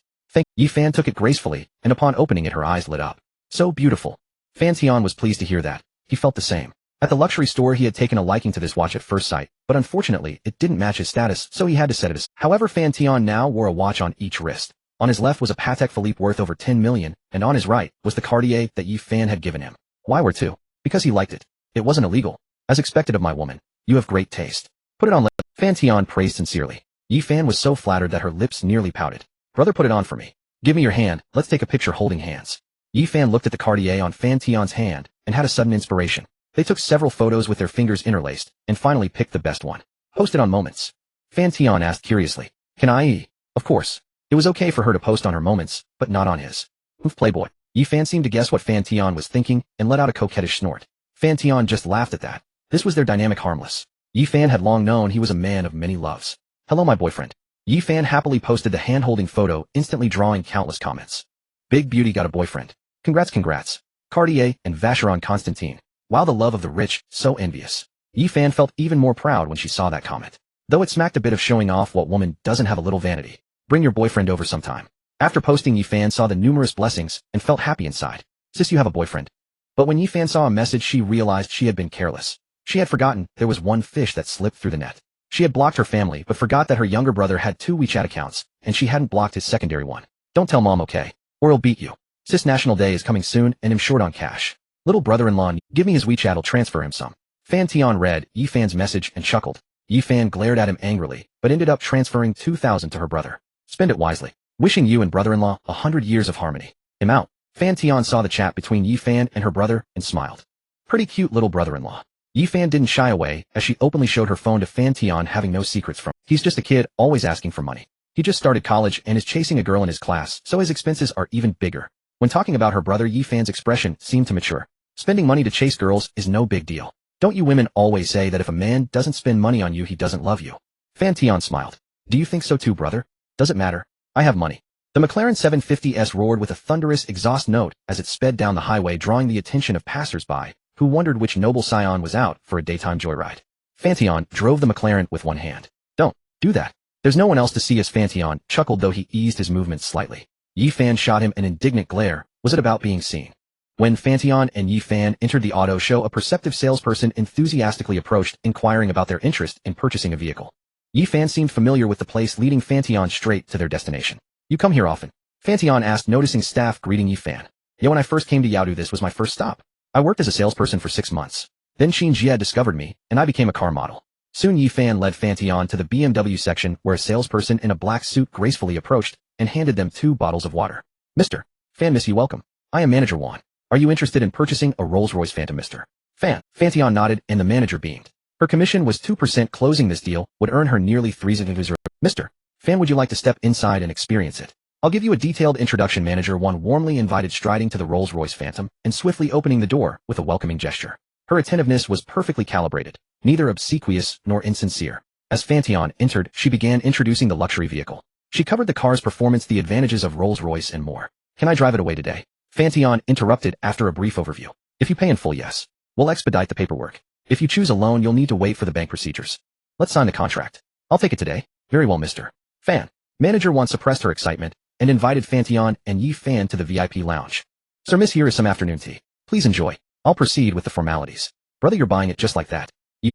Yi Fan took it gracefully, and upon opening it, her eyes lit up. "So beautiful." Fan Tian was pleased to hear that. He felt the same. At the luxury store, he had taken a liking to this watch at first sight, but unfortunately, it didn't match his status, so he had to set it aside. However, Fan Tian now wore a watch on each wrist. On his left was a Patek Philippe worth over 10 million, and on his right was the Cartier that Yi Fan had given him. Why were two? Because he liked it. It wasn't illegal. "As expected of my woman. You have great taste. Put it on." Fan Tian praised sincerely. Yi Fan was so flattered that her lips nearly pouted. "Brother, put it on for me. Give me your hand. Let's take a picture holding hands." Yi Fan looked at the Cartier on Fan Tian's hand and had a sudden inspiration. They took several photos with their fingers interlaced and finally picked the best one. "Post it on Moments." Fan Tian asked curiously. "Can I?" Of course. It was okay for her to post on her Moments, but not on his. "Oof, playboy." Yi Fan seemed to guess what Fan Tian was thinking and let out a coquettish snort. Fan Tian just laughed at that. This was their dynamic harmless. Yi Fan had long known he was a man of many loves. "Hello, my boyfriend." Yi Fan happily posted the hand-holding photo, instantly drawing countless comments. "Big beauty got a boyfriend. Congrats, congrats. Cartier and Vacheron Constantine. Wow, the love of the rich, so envious." Yi Fan felt even more proud when she saw that comment. Though it smacked a bit of showing off, what woman doesn't have a little vanity? "Bring your boyfriend over sometime." After posting, Yi Fan saw the numerous blessings and felt happy inside. "Sis, you have a boyfriend." But when Yi Fan saw a message, she realized she had been careless. She had forgotten there was one fish that slipped through the net. She had blocked her family, but forgot that her younger brother had 2 WeChat accounts, and she hadn't blocked his secondary one. "Don't tell mom, okay? Or he'll beat you. Sis, National Day is coming soon, and I'm short on cash. Little brother-in-law, give me his WeChat, I'll transfer him some. Fan Tian read Yifan's message and chuckled. Yifan glared at him angrily, but ended up transferring 2,000 to her brother. Spend it wisely. Wishing you and brother-in-law 100 years of harmony. I'm out. Fan Tian saw the chat between Yifan and her brother and smiled. Pretty cute little brother-in-law. Yifan didn't shy away as she openly showed her phone to Fan Tian, having no secrets from. He's just a kid, always asking for money. He just started college and is chasing a girl in his class, so his expenses are even bigger. When talking about her brother, Yifan's expression seemed to mature. Spending money to chase girls is no big deal. Don't you women always say that if a man doesn't spend money on you, he doesn't love you? Fan Tian smiled. Do you think so too, brother? Does it matter? I have money. The McLaren 750S roared with a thunderous exhaust note as it sped down the highway, drawing the attention of passers-by, who wondered which noble scion was out for a daytime joyride. Fan Tian drove the McLaren with one hand. Don't do that. There's no one else to see, as Fan Tian chuckled, though he eased his movements slightly. Yifan shot him an indignant glare. Was it about being seen? When Fan Tian and Yifan entered the auto show, a perceptive salesperson enthusiastically approached, inquiring about their interest in purchasing a vehicle. Yifan seemed familiar with the place, leading Fan Tian straight to their destination. You come here often? Fan Tian asked, noticing staff greeting Yifan. Yeah, when I first came to Yaodu, this was my first stop. I worked as a salesperson for 6 months. Then Xin Jie discovered me, and I became a car model. Soon Yifan led Fan Tian to the BMW section, where a salesperson in a black suit gracefully approached and handed them 2 bottles of water. Mr. Fan, Miss, you welcome. I am Manager Wan. Are you interested in purchasing a Rolls-Royce Phantom, Mr. Fan? Fan Tian nodded, and the manager beamed. Her commission was 2%. Closing this deal would earn her nearly 3 zillions. Mr. Fan, would you like to step inside and experience it? I'll give you a detailed introduction. Manager Wan warmly invited, striding to the Rolls-Royce Phantom and swiftly opening the door with a welcoming gesture. Her attentiveness was perfectly calibrated, neither obsequious nor insincere. As Fan Tian entered, she began introducing the luxury vehicle. She covered the car's performance, the advantages of Rolls-Royce, and more. Can I drive it away today? Fan Tian interrupted after a brief overview. If you pay in full, yes. We'll expedite the paperwork. If you choose a loan, you'll need to wait for the bank procedures. Let's sign the contract. I'll take it today. Very well, Mr. Fan. Manager Wan suppressed her excitement and invited Fan Tian and Yifan to the VIP lounge. Sir, Miss, here is some afternoon tea. Please enjoy. I'll proceed with the formalities. Brother, you're buying it just like that.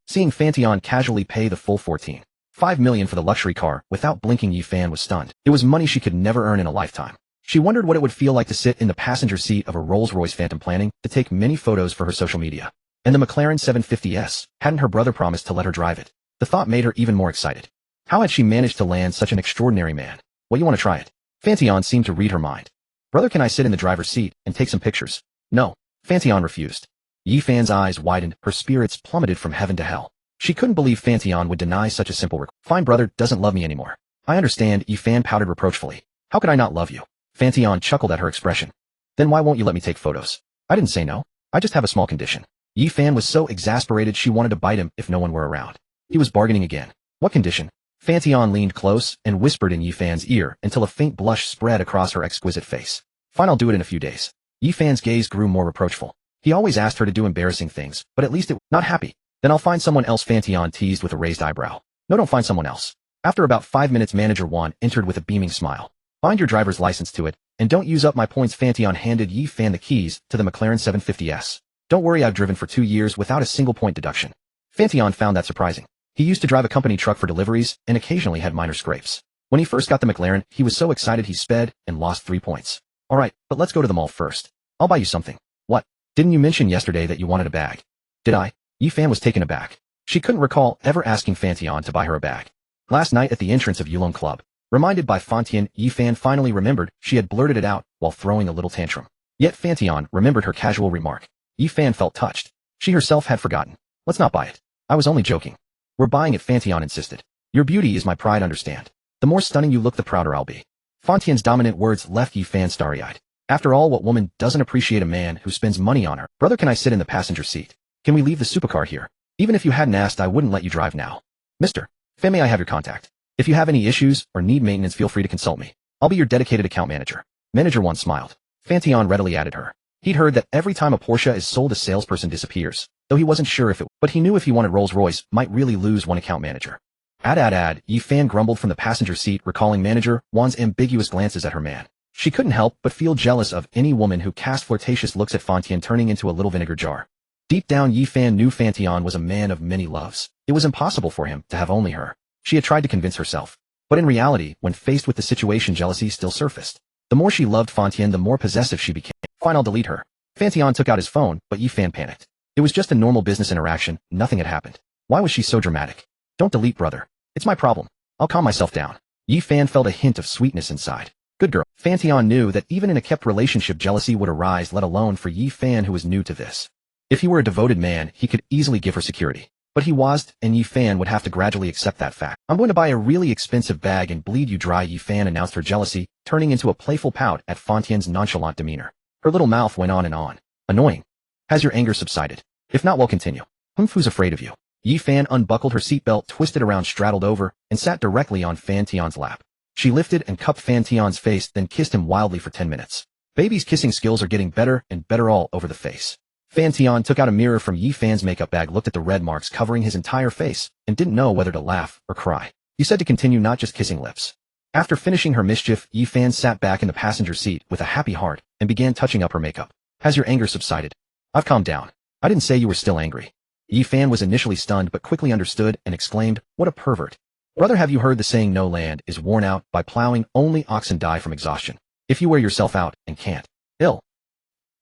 Seeing Fan Tian casually pay the full 14.5 million for the luxury car without blinking, Yifan was stunned. It was money she could never earn in a lifetime. She wondered what it would feel like to sit in the passenger seat of a Rolls-Royce Phantom, planning to take many photos for her social media. And the McLaren 750S, hadn't her brother promised to let her drive it? The thought made her even more excited. How had she managed to land such an extraordinary man? Well, you want to try it? Fan Tian seemed to read her mind. Brother, can I sit in the driver's seat and take some pictures? No. Fan Tian refused. Yifan's eyes widened, her spirits plummeted from heaven to hell. She couldn't believe Fan Tian would deny such a simple request. Fine, brother doesn't love me anymore. I understand, Yifan pouted reproachfully. How could I not love you? Fan Tian chuckled at her expression. Then why won't you let me take photos? I didn't say no. I just have a small condition. Yifan was so exasperated she wanted to bite him if no one were around. He was bargaining again. What condition? Fan Tian leaned close and whispered in Yifan's ear until a faint blush spread across her exquisite face. Fine, I'll do it in a few days. Yifan's gaze grew more reproachful. He always asked her to do embarrassing things, but at least not happy. Then I'll find someone else, Fan Tian teased with a raised eyebrow. No, don't find someone else. After about 5 minutes, Manager Wan entered with a beaming smile. Bind your driver's license to it, and don't use up my points. Fan Tian handed Yifan the keys to the McLaren 750S. Don't worry, I've driven for 2 years without a single point deduction. Fan Tian found that surprising. He used to drive a company truck for deliveries and occasionally had minor scrapes. When he first got the McLaren, he was so excited he sped and lost 3 points. Alright, but let's go to the mall first. I'll buy you something. What? Didn't you mention yesterday that you wanted a bag? Did I? Yifan was taken aback. She couldn't recall ever asking Fan Tian to buy her a bag. Last night at the entrance of Yulong Club, reminded by Fan Tian, Yifan finally remembered she had blurted it out while throwing a little tantrum. Yet Fan Tian remembered her casual remark. Yifan felt touched. She herself had forgotten. Let's not buy it. I was only joking. We're buying it, Fan Tian insisted. Your beauty is my pride, understand. The more stunning you look, the prouder I'll be. Fan Tian's dominant words left Yifan starry-eyed. After all, what woman doesn't appreciate a man who spends money on her? Brother, can I sit in the passenger seat? Can we leave the supercar here? Even if you hadn't asked, I wouldn't let you drive now. Mr. Fan, may I have your contact? If you have any issues or need maintenance, feel free to consult me. I'll be your dedicated account manager. Manager Wan smiled. Fan Tian readily added her. He'd heard that every time a Porsche is sold, a salesperson disappears, though he wasn't sure if it, but he knew if he wanted Rolls-Royce, might really lose one account manager. Yifan grumbled from the passenger seat, recalling Manager Wan's ambiguous glances at her man. She couldn't help but feel jealous of any woman who cast flirtatious looks at Fan Tian, turning into a little vinegar jar. Deep down, Yifan knew Fan Tian was a man of many loves. It was impossible for him to have only her. She had tried to convince herself. But in reality, when faced with the situation, jealousy still surfaced. The more she loved Fan Tian, the more possessive she became. Fine, I'll delete her. Fan Tian took out his phone, but Yi Fan panicked. It was just a normal business interaction, nothing had happened. Why was she so dramatic? Don't delete, brother. It's my problem. I'll calm myself down. Yi Fan felt a hint of sweetness inside. Good girl. Fan Tian knew that even in a kept relationship jealousy would arise, let alone for Yi Fan who was new to this. If he were a devoted man, he could easily give her security. But he wasn't, and Yi Fan would have to gradually accept that fact. I'm going to buy a really expensive bag and bleed you dry, Yi Fan announced her jealousy, turning into a playful pout at Fan Tian's nonchalant demeanor. Her little mouth went on and on. Annoying. Has your anger subsided? If not, we'll continue. Who's afraid of you? Yi Fan unbuckled her seatbelt, twisted around, straddled over, and sat directly on Fan Tian's lap. She lifted and cupped Fan Tian's face, then kissed him wildly for 10 minutes. Baby's kissing skills are getting better and better all over the face. Fan Tian took out a mirror from Yi Fan's makeup bag, looked at the red marks covering his entire face, and didn't know whether to laugh or cry. He said to continue, not just kissing lips. After finishing her mischief, Yi Fan sat back in the passenger seat with a happy heart and began touching up her makeup. Has your anger subsided? I've calmed down. I didn't say you were still angry. Yi Fan was initially stunned but quickly understood and exclaimed, what a pervert. Brother, have you heard the saying, no land is worn out by plowing, only oxen die from exhaustion. If you wear yourself out and can't. Ill.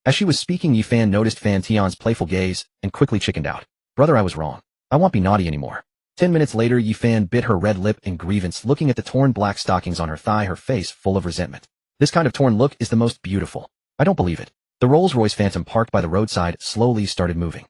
As she was speaking, Yi Fan noticed Fan Tian's playful gaze and quickly chickened out. Brother, I was wrong. I won't be naughty anymore. 10 minutes later, Yi Fan bit her red lip in grievance, looking at the torn black stockings on her thigh, her face full of resentment. This kind of torn look is the most beautiful. I don't believe it. The Rolls-Royce Phantom parked by the roadside slowly started moving.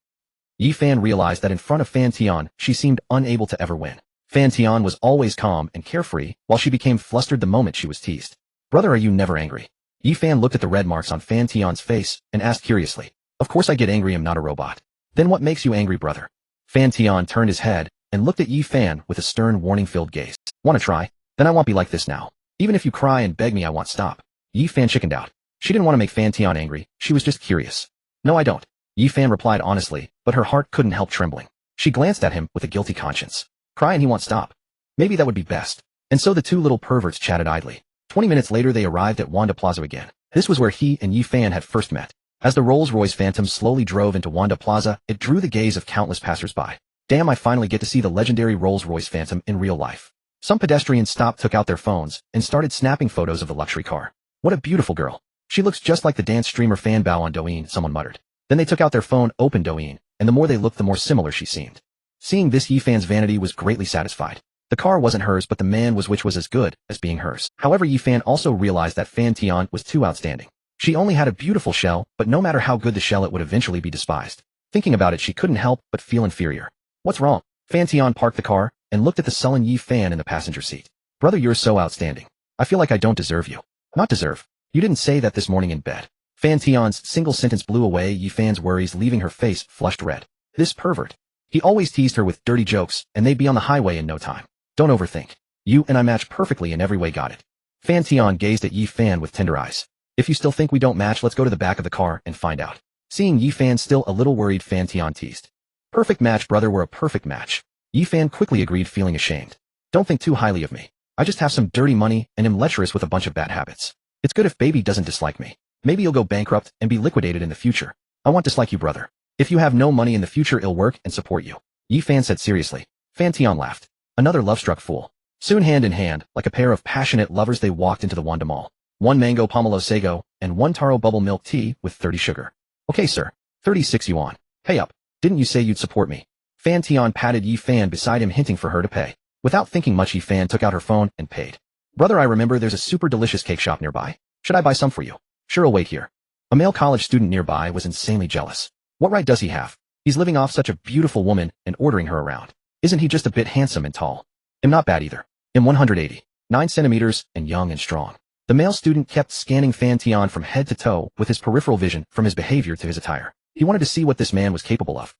Yi Fan realized that in front of Fan Tian, she seemed unable to ever win. Fan Tian was always calm and carefree, while she became flustered the moment she was teased. Brother, are you never angry? Yi Fan looked at the red marks on Fan Tian's face and asked curiously. Of course I get angry, I'm not a robot. Then what makes you angry, brother? Fan Tian turned his head and looked at Yi Fan with a stern, warning-filled gaze. Want to try? Then I won't be like this now. Even if you cry and beg me, I won't stop. Yi Fan chickened out. She didn't want to make Fan Tian angry, she was just curious. No, I don't. Yi Fan replied honestly, but her heart couldn't help trembling. She glanced at him with a guilty conscience. Cry and he won't stop. Maybe that would be best. And so the two little perverts chatted idly. 20 minutes later they arrived at Wanda Plaza again. This was where he and Yi Fan had first met. As the Rolls-Royce Phantom slowly drove into Wanda Plaza, it drew the gaze of countless passersby. Damn, I finally get to see the legendary Rolls-Royce Phantom in real life. Some pedestrians stopped, took out their phones, and started snapping photos of the luxury car. What a beautiful girl. She looks just like the dance streamer Fan Bao on Douyin, someone muttered. Then they took out their phone, opened Douyin, and the more they looked the more similar she seemed. Seeing this, Yi Fan's vanity was greatly satisfied. The car wasn't hers, but the man was, which was as good as being hers. However, Yi Fan also realized that Fan Tian was too outstanding. She only had a beautiful shell, but no matter how good the shell, it would eventually be despised. Thinking about it, she couldn't help but feel inferior. What's wrong? Fan Tian parked the car and looked at the sullen Yi Fan in the passenger seat. Brother, you're so outstanding. I feel like I don't deserve you. Not deserve. You didn't say that this morning in bed. Fan Tian's single sentence blew away Yi Fan's worries, leaving her face flushed red. This pervert. He always teased her with dirty jokes, and they'd be on the highway in no time. Don't overthink. You and I match perfectly in every way, got it. Fan Tian gazed at Yi Fan with tender eyes. If you still think we don't match, let's go to the back of the car and find out. Seeing Yi Fan still a little worried, Fan Tian teased. Perfect match, brother, we're a perfect match. Yi Fan quickly agreed, feeling ashamed. Don't think too highly of me. I just have some dirty money and am lecherous with a bunch of bad habits. It's good if baby doesn't dislike me. Maybe you'll go bankrupt and be liquidated in the future. I won't dislike you, brother. If you have no money in the future, I'll work and support you. Yi Fan said seriously. Fan Tian laughed. Another love-struck fool. Soon, hand in hand, like a pair of passionate lovers, they walked into the Wanda Mall. 1 mango pomelo sago, and 1 taro bubble milk tea with 30 sugar. Okay, sir. 36 yuan. Pay up. Didn't you say you'd support me? Fan Tian patted Yi Fan beside him, hinting for her to pay. Without thinking much, Yi Fan took out her phone and paid. Brother, I remember there's a super delicious cake shop nearby. Should I buy some for you? Sure, I'll wait here. A male college student nearby was insanely jealous. What right does he have? He's living off such a beautiful woman and ordering her around. Isn't he just a bit handsome and tall? I'm not bad either. I'm 180, 9 centimeters, and young and strong. The male student kept scanning Fan Tian from head to toe with his peripheral vision, from his behavior to his attire. He wanted to see what this man was capable of.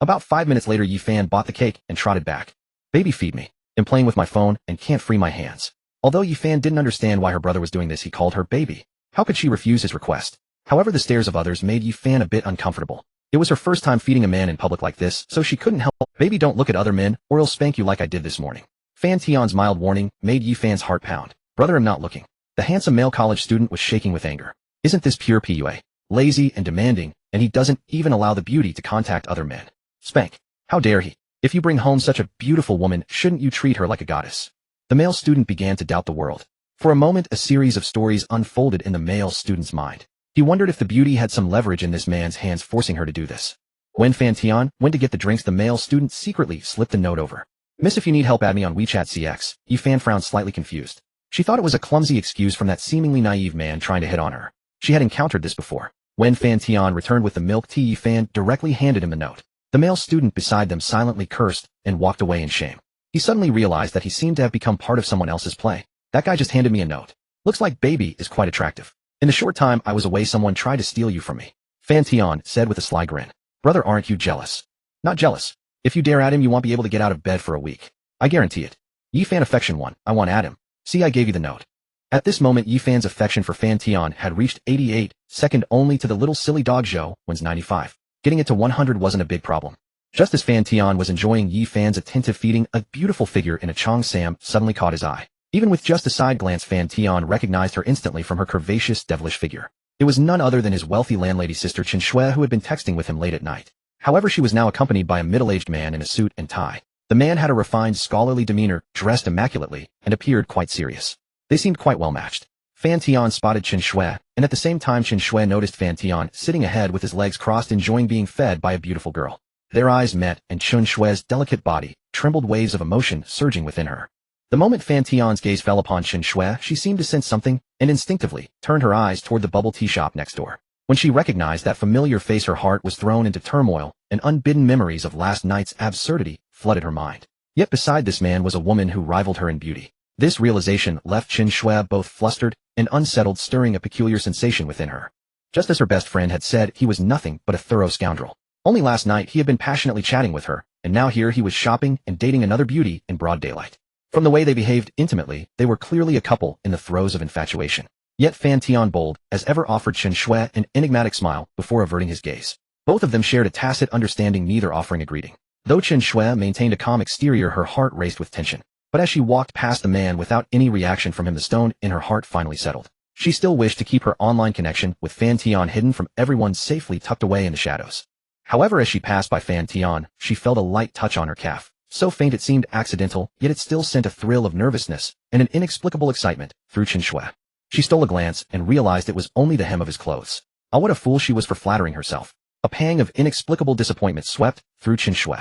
About 5 minutes later, Yi Fan bought the cake and trotted back. Baby, feed me. I'm playing with my phone and can't free my hands. Although Yi Fan didn't understand why her brother was doing this, he called her baby. How could she refuse his request? However, the stares of others made Yi Fan a bit uncomfortable. It was her first time feeding a man in public like this, so she couldn't help. Baby, don't look at other men, or I'll spank you like I did this morning. Fan Tian's mild warning made Yi Fan's heart pound. Brother, I'm not looking. The handsome male college student was shaking with anger. Isn't this pure PUA? Lazy and demanding, and he doesn't even allow the beauty to contact other men. Spank. How dare he? If you bring home such a beautiful woman, shouldn't you treat her like a goddess? The male student began to doubt the world. For a moment, a series of stories unfolded in the male student's mind. He wondered if the beauty had some leverage in this man's hands forcing her to do this. When Fan Tian went to get the drinks, the male student secretly slipped a note over. Miss, if you need help, add me on WeChat CX. Yifan frowned, slightly confused. She thought it was a clumsy excuse from that seemingly naive man trying to hit on her. She had encountered this before. When Fan Tian returned with the milk tea, Yifan directly handed him the note. The male student beside them silently cursed and walked away in shame. He suddenly realized that he seemed to have become part of someone else's play. That guy just handed me a note. Looks like baby is quite attractive. In the short time I was away, someone tried to steal you from me. Fan Tian said with a sly grin. Brother, aren't you jealous? Not jealous. If you dare at him, you won't be able to get out of bed for a week. I guarantee it. Yifan affection 1. I want at him. See, I gave you the note. At this moment, Yifan's affection for Fan Tian had reached 88, second only to the little silly dog Zhou, when's 95. Getting it to 100 wasn't a big problem. Just as Fan Tian was enjoying Yifan's attentive feeding, a beautiful figure in a cheongsam suddenly caught his eye. Even with just a side glance, Fan Tian recognized her instantly from her curvaceous, devilish figure. It was none other than his wealthy landlady sister Chen Shui, who had been texting with him late at night. However, she was now accompanied by a middle-aged man in a suit and tie. The man had a refined, scholarly demeanor, dressed immaculately, and appeared quite serious. They seemed quite well matched. Fan Tian spotted Chen Shui, and at the same time Chen Shui noticed Fan Tian sitting ahead with his legs crossed, enjoying being fed by a beautiful girl. Their eyes met, and Chen Shui's delicate body trembled, waves of emotion surging within her. The moment Fan Tian's gaze fell upon Chen Shui, she seemed to sense something, and instinctively turned her eyes toward the bubble tea shop next door. When she recognized that familiar face, her heart was thrown into turmoil, and unbidden memories of last night's absurdity flooded her mind. Yet beside this man was a woman who rivaled her in beauty. This realization left Chen Shui both flustered and unsettled, stirring a peculiar sensation within her. Just as her best friend had said, he was nothing but a thorough scoundrel. Only last night he had been passionately chatting with her, and now here he was shopping and dating another beauty in broad daylight. From the way they behaved intimately, they were clearly a couple in the throes of infatuation. Yet Fan Tian, bold as ever, offered Chen Shui an enigmatic smile before averting his gaze. Both of them shared a tacit understanding, neither offering a greeting. Though Chen Shui maintained a calm exterior, her heart raced with tension. But as she walked past the man without any reaction from him, the stone in her heart finally settled. She still wished to keep her online connection with Fan Tian hidden from everyone, safely tucked away in the shadows. However, as she passed by Fan Tian, she felt a light touch on her calf. So faint it seemed accidental, yet it still sent a thrill of nervousness and an inexplicable excitement through Chen Shui. She stole a glance and realized it was only the hem of his clothes. Ah, what a fool she was for flattering herself. A pang of inexplicable disappointment swept through Chen Shui.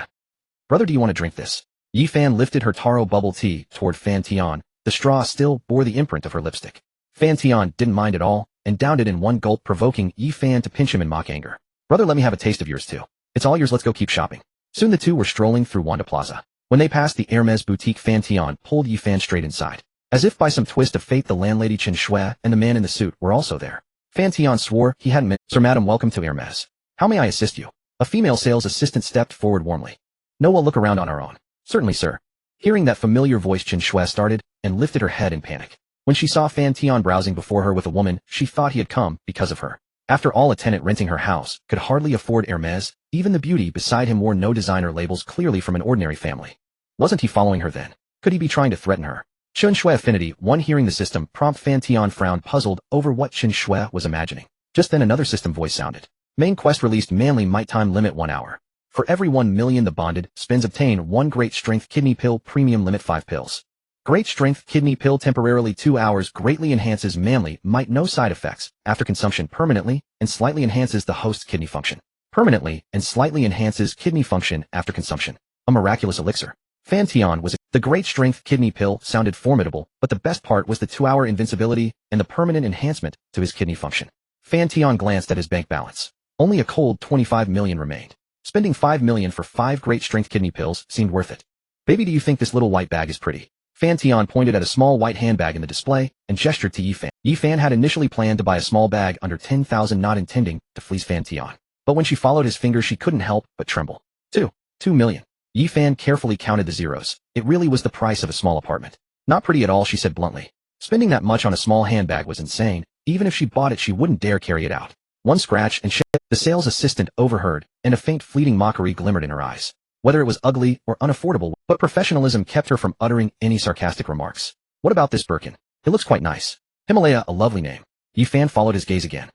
Brother, do you want to drink this? Yifan lifted her taro bubble tea toward Fan Tian. The straw still bore the imprint of her lipstick. Fan Tian didn't mind at all and downed it in one gulp, provoking Yifan to pinch him in mock anger. Brother, let me have a taste of yours too. It's all yours, let's go keep shopping. Soon the two were strolling through Wanda Plaza. When they passed the Hermes boutique, Fan Tian pulled Yifan straight inside. As if by some twist of fate, the landlady Chen Shui and the man in the suit were also there. Fan Tian swore he hadn't meant. Sir, madam, welcome to Hermes. How may I assist you? A female sales assistant stepped forward warmly. No, we'll look around on our own. Certainly, sir. Hearing that familiar voice, Chen Shui started and lifted her head in panic. When she saw Fan Tian browsing before her with a woman, she thought he had come because of her. After all, a tenant renting her house could hardly afford Hermes. Even the beauty beside him wore no designer labels, clearly from an ordinary family. Wasn't he following her then? Could he be trying to threaten her? Chen Shui affinity. One hearing the system prompt, Fan Tian frowned, puzzled over what Chen Shui was imagining. Just then another system voice sounded. Main quest released, manly might, time limit 1 hour. For every 1 million the bonded spends, obtain 1 great strength kidney pill, premium limit 5 pills. Great strength kidney pill, temporarily 2 hours, greatly enhances manly might, no side effects, after consumption, permanently and slightly enhances the host's kidney function. Permanently and slightly enhances kidney function after consumption. A miraculous elixir. Fan Tian was the great strength kidney pill sounded formidable, but the best part was the 2-hour invincibility and the permanent enhancement to his kidney function. Fan Tian glanced at his bank balance. Only a cold 25 million remained. Spending 5 million for 5 great strength kidney pills seemed worth it. Baby, do you think this little white bag is pretty? Fan Tian pointed at a small white handbag in the display and gestured to Yifan. Yifan had initially planned to buy a small bag under 10,000, not intending to fleece Fan Tian. But when she followed his finger, she couldn't help but tremble. 2 million. Yifan carefully counted the zeros. It really was the price of a small apartment. Not pretty at all, she said bluntly. Spending that much on a small handbag was insane. Even if she bought it, she wouldn't dare carry it out. One scratch and shit. The sales assistant overheard, and a faint fleeting mockery glimmered in her eyes. Whether it was ugly or unaffordable, but professionalism kept her from uttering any sarcastic remarks. What about this Birkin? It looks quite nice. Himalaya, a lovely name. Yifan followed his gaze again.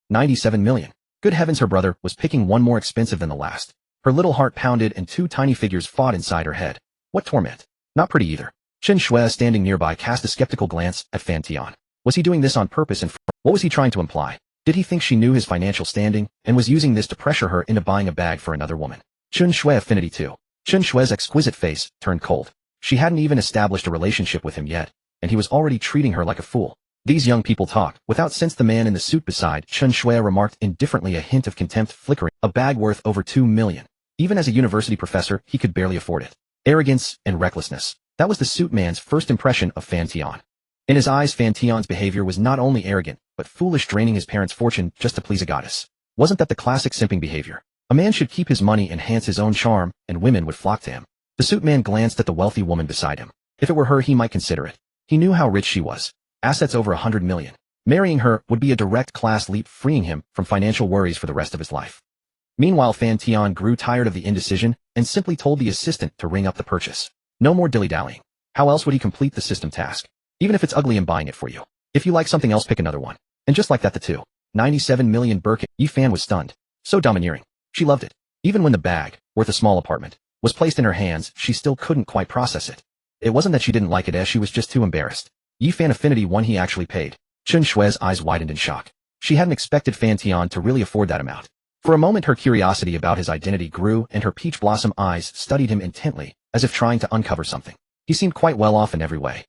97 million. Good heavens, her brother was picking one more expensive than the last. Her little heart pounded and 2 tiny figures fought inside her head. What torment. Not pretty either. Chen Shui, standing nearby, cast a skeptical glance at Fan Tian. Was he doing this on purpose, and what was he trying to imply? Did he think she knew his financial standing and was using this to pressure her into buying a bag for another woman? Chun Shui affinity 2. Chun Shui's exquisite face turned cold. She hadn't even established a relationship with him yet, and he was already treating her like a fool. These young people talk. Without sense, the man in the suit beside Chun Shui remarked indifferently, a hint of contempt flickering. A bag worth over 2 million. Even as a university professor, he could barely afford it. Arrogance and recklessness. That was the suit man's first impression of Fan Tian. In his eyes, Fan Tian's behavior was not only arrogant, but foolish, draining his parents' fortune just to please a goddess. Wasn't that the classic simping behavior? A man should keep his money, enhance his own charm, and women would flock to him. The suit man glanced at the wealthy woman beside him. If it were her, he might consider it. He knew how rich she was. Assets over 100 million. Marrying her would be a direct class leap, freeing him from financial worries for the rest of his life. Meanwhile, Fan Tian grew tired of the indecision and simply told the assistant to ring up the purchase. No more dilly-dallying. How else would he complete the system task? Even if it's ugly, I'm buying it for you. If you like something else, pick another one. And just like that, the 2.97 million Birkin. Yi Fan was stunned. So domineering. She loved it. Even when the bag, worth a small apartment, was placed in her hands, she still couldn't quite process it. It wasn't that she didn't like it, as she was just too embarrassed. Yi Fan affinity 1. He actually paid. Chun Shui's eyes widened in shock. She hadn't expected Fan Tian to really afford that amount. For a moment, her curiosity about his identity grew, and her peach blossom eyes studied him intently, as if trying to uncover something. He seemed quite well off in every way.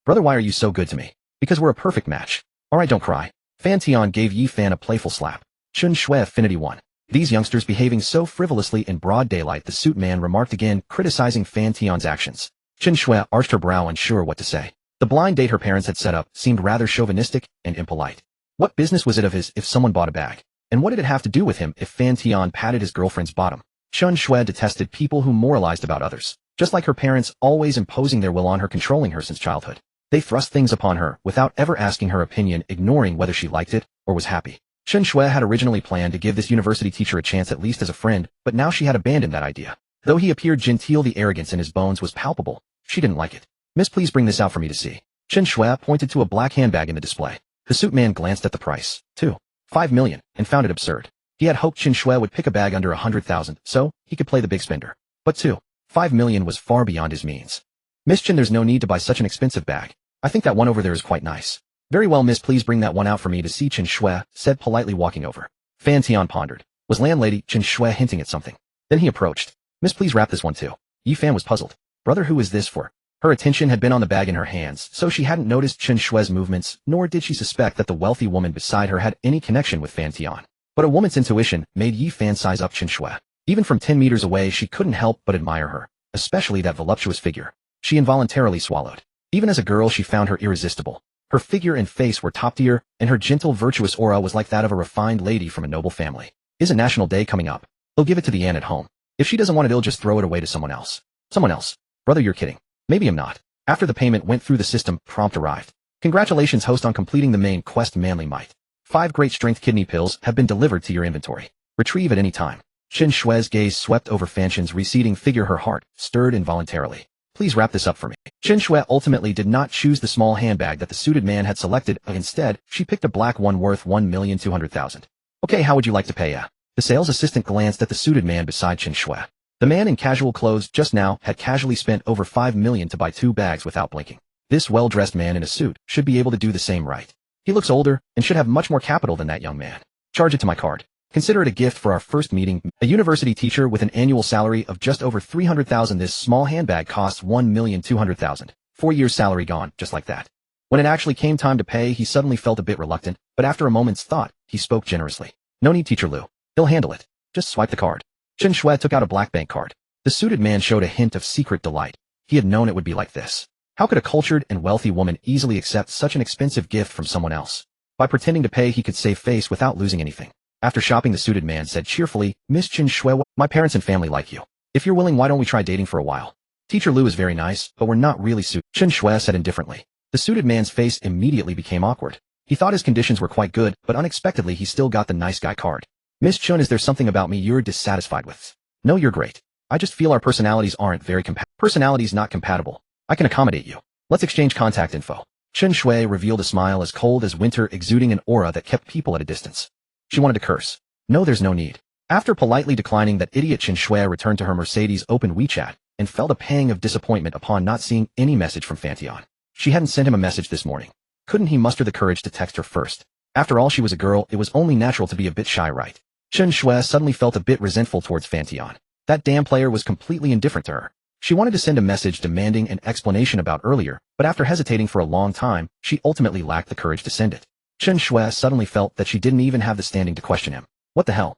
Brother, why are you so good to me? Because we're a perfect match. Alright, don't cry. Fan Tian gave Yi Fan a playful slap. Chun Shui affinity 1. These youngsters behaving so frivolously in broad daylight, the suit man remarked again, criticizing Fan Tian's actions. Chun Shui arched her brow, unsure what to say. The blind date her parents had set up seemed rather chauvinistic and impolite. What business was it of his if someone bought a bag? And what did it have to do with him if Fan Tian patted his girlfriend's bottom? Chun Shui detested people who moralized about others. Just like her parents, always imposing their will on her, controlling her since childhood. They thrust things upon her without ever asking her opinion, ignoring whether she liked it or was happy. Chun Shui had originally planned to give this university teacher a chance, at least as a friend, but now she had abandoned that idea. Though he appeared genteel, the arrogance in his bones was palpable. She didn't like it. Miss, please bring this out for me to see. Chun Shui pointed to a black handbag in the display. The suit man glanced at the price, 2.5 million, and found it absurd. He had hoped Chun Shui would pick a bag under 100,000, so he could play the big spender. But 2.5 million was far beyond his means. Miss Chun, there's no need to buy such an expensive bag. I think that one over there is quite nice. Very well, miss, please bring that one out for me to see, Chun Shui said, politely walking over. Fan Tian pondered. Was landlady Chun Shui hinting at something? Then he approached. Miss, please wrap this one too. Yi Fan was puzzled. Brother, who is this for? Her attention had been on the bag in her hands, so she hadn't noticed Chun Shui's movements, nor did she suspect that the wealthy woman beside her had any connection with Fan Tian. But a woman's intuition made Yi Fan size up Chun Shui. Even from 10 meters away, she couldn't help but admire her, especially that voluptuous figure. She involuntarily swallowed. Even as a girl, she found her irresistible. Her figure and face were top tier, and her gentle, virtuous aura was like that of a refined lady from a noble family. Is a national day coming up? He'll give it to the Anne at home. If she doesn't want it, he'll just throw it away to someone else. Someone else. Brother, you're kidding. Maybe I'm not. After the payment went through the system, prompt arrived. Congratulations, host, on completing the main quest, Manly Might. 5 great strength kidney pills have been delivered to your inventory. Retrieve at any time. Chun Shui's gaze swept over Fan Tian's receding figure. Her heart stirred involuntarily. Please wrap this up for me. Chun Shui ultimately did not choose the small handbag that the suited man had selected. Instead, she picked a black one worth 1,200,000. Okay, how would you like to pay? The sales assistant glanced at the suited man beside Chun Shui. The man in casual clothes just now had casually spent over 5 million to buy 2 bags without blinking. This well-dressed man in a suit should be able to do the same, right? He looks older and should have much more capital than that young man. Charge it to my card. Consider it a gift for our first meeting. A university teacher with an annual salary of just over 300,000. This small handbag costs 1,200,000. 4 years' salary gone, just like that. When it actually came time to pay, he suddenly felt a bit reluctant, but after a moment's thought, he spoke generously. No need, Teacher Lu. He'll handle it. Just swipe the card. Chun Shui took out a black bank card. The suited man showed a hint of secret delight. He had known it would be like this. How could a cultured and wealthy woman easily accept such an expensive gift from someone else? By pretending to pay, he could save face without losing anything. After shopping, the suited man said cheerfully, Miss Chun Shui, my parents and family like you. If you're willing, why don't we try dating for a while? Teacher Lu is very nice, but we're not really suited. Chun Shui said indifferently. The suited man's face immediately became awkward. He thought his conditions were quite good, but unexpectedly he still got the nice guy card. Miss Chun, is there something about me you're dissatisfied with? No, you're great. I just feel our personalities aren't very compatible. Personalities not compatible. I can accommodate you. Let's exchange contact info. Chun Shui revealed a smile as cold as winter, exuding an aura that kept people at a distance. She wanted to curse. No, there's no need. After politely declining that idiot, Chun Shui returned to her Mercedes, opened WeChat, and felt a pang of disappointment upon not seeing any message from Fan Tian. She hadn't sent him a message this morning. Couldn't he muster the courage to text her first? After all, she was a girl, it was only natural to be a bit shy, right? Chen Shui suddenly felt a bit resentful towards Fan Tian. That damn player was completely indifferent to her. She wanted to send a message demanding an explanation about earlier, but after hesitating for a long time, she ultimately lacked the courage to send it. Chen Shui suddenly felt that she didn't even have the standing to question him. What the hell?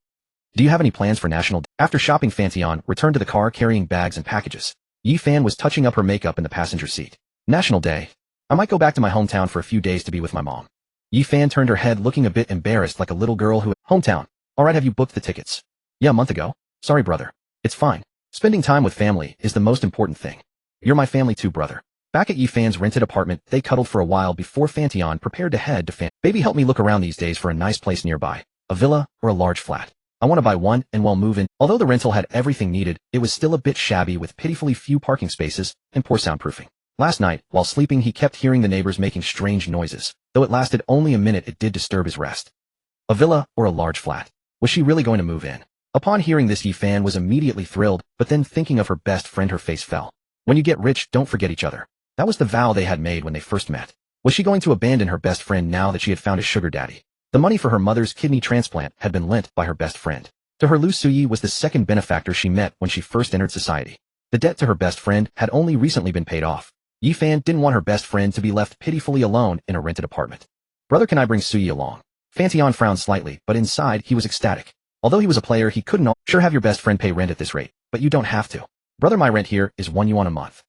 Do you have any plans for National Day? After shopping, Fan Tian returned to the car carrying bags and packages. Yi Fan was touching up her makeup in the passenger seat. National Day. I might go back to my hometown for a few days to be with my mom. Yi Fan turned her head looking a bit embarrassed like a little girl who... Hometown. Alright, have you booked the tickets? Yeah, a month ago. Sorry, brother. It's fine. Spending time with family is the most important thing. You're my family too, brother. Back at Yi Fan's rented apartment, they cuddled for a while before Fan Tian prepared to head to Fan. Baby, help me look around these days for a nice place nearby. A villa or a large flat. I want to buy one and well move in. Although the rental had everything needed, it was still a bit shabby with pitifully few parking spaces and poor soundproofing. Last night, while sleeping, he kept hearing the neighbors making strange noises. Though it lasted only a minute, it did disturb his rest. A villa or a large flat. Was she really going to move in? Upon hearing this, Yi Fan was immediately thrilled, but then thinking of her best friend, her face fell. When you get rich, don't forget each other. That was the vow they had made when they first met. Was she going to abandon her best friend now that she had found a sugar daddy? The money for her mother's kidney transplant had been lent by her best friend. To her, Lu Suyi was the second benefactor she met when she first entered society. The debt to her best friend had only recently been paid off. Yi Fan didn't want her best friend to be left pitifully alone in a rented apartment. Brother, can I bring Suyi along? Fan Tian frowned slightly, but inside he was ecstatic. Although he was a player, he couldn't sure have your best friend pay rent at this rate, but you don't have to. Brother, my rent here is 1 yuan a month.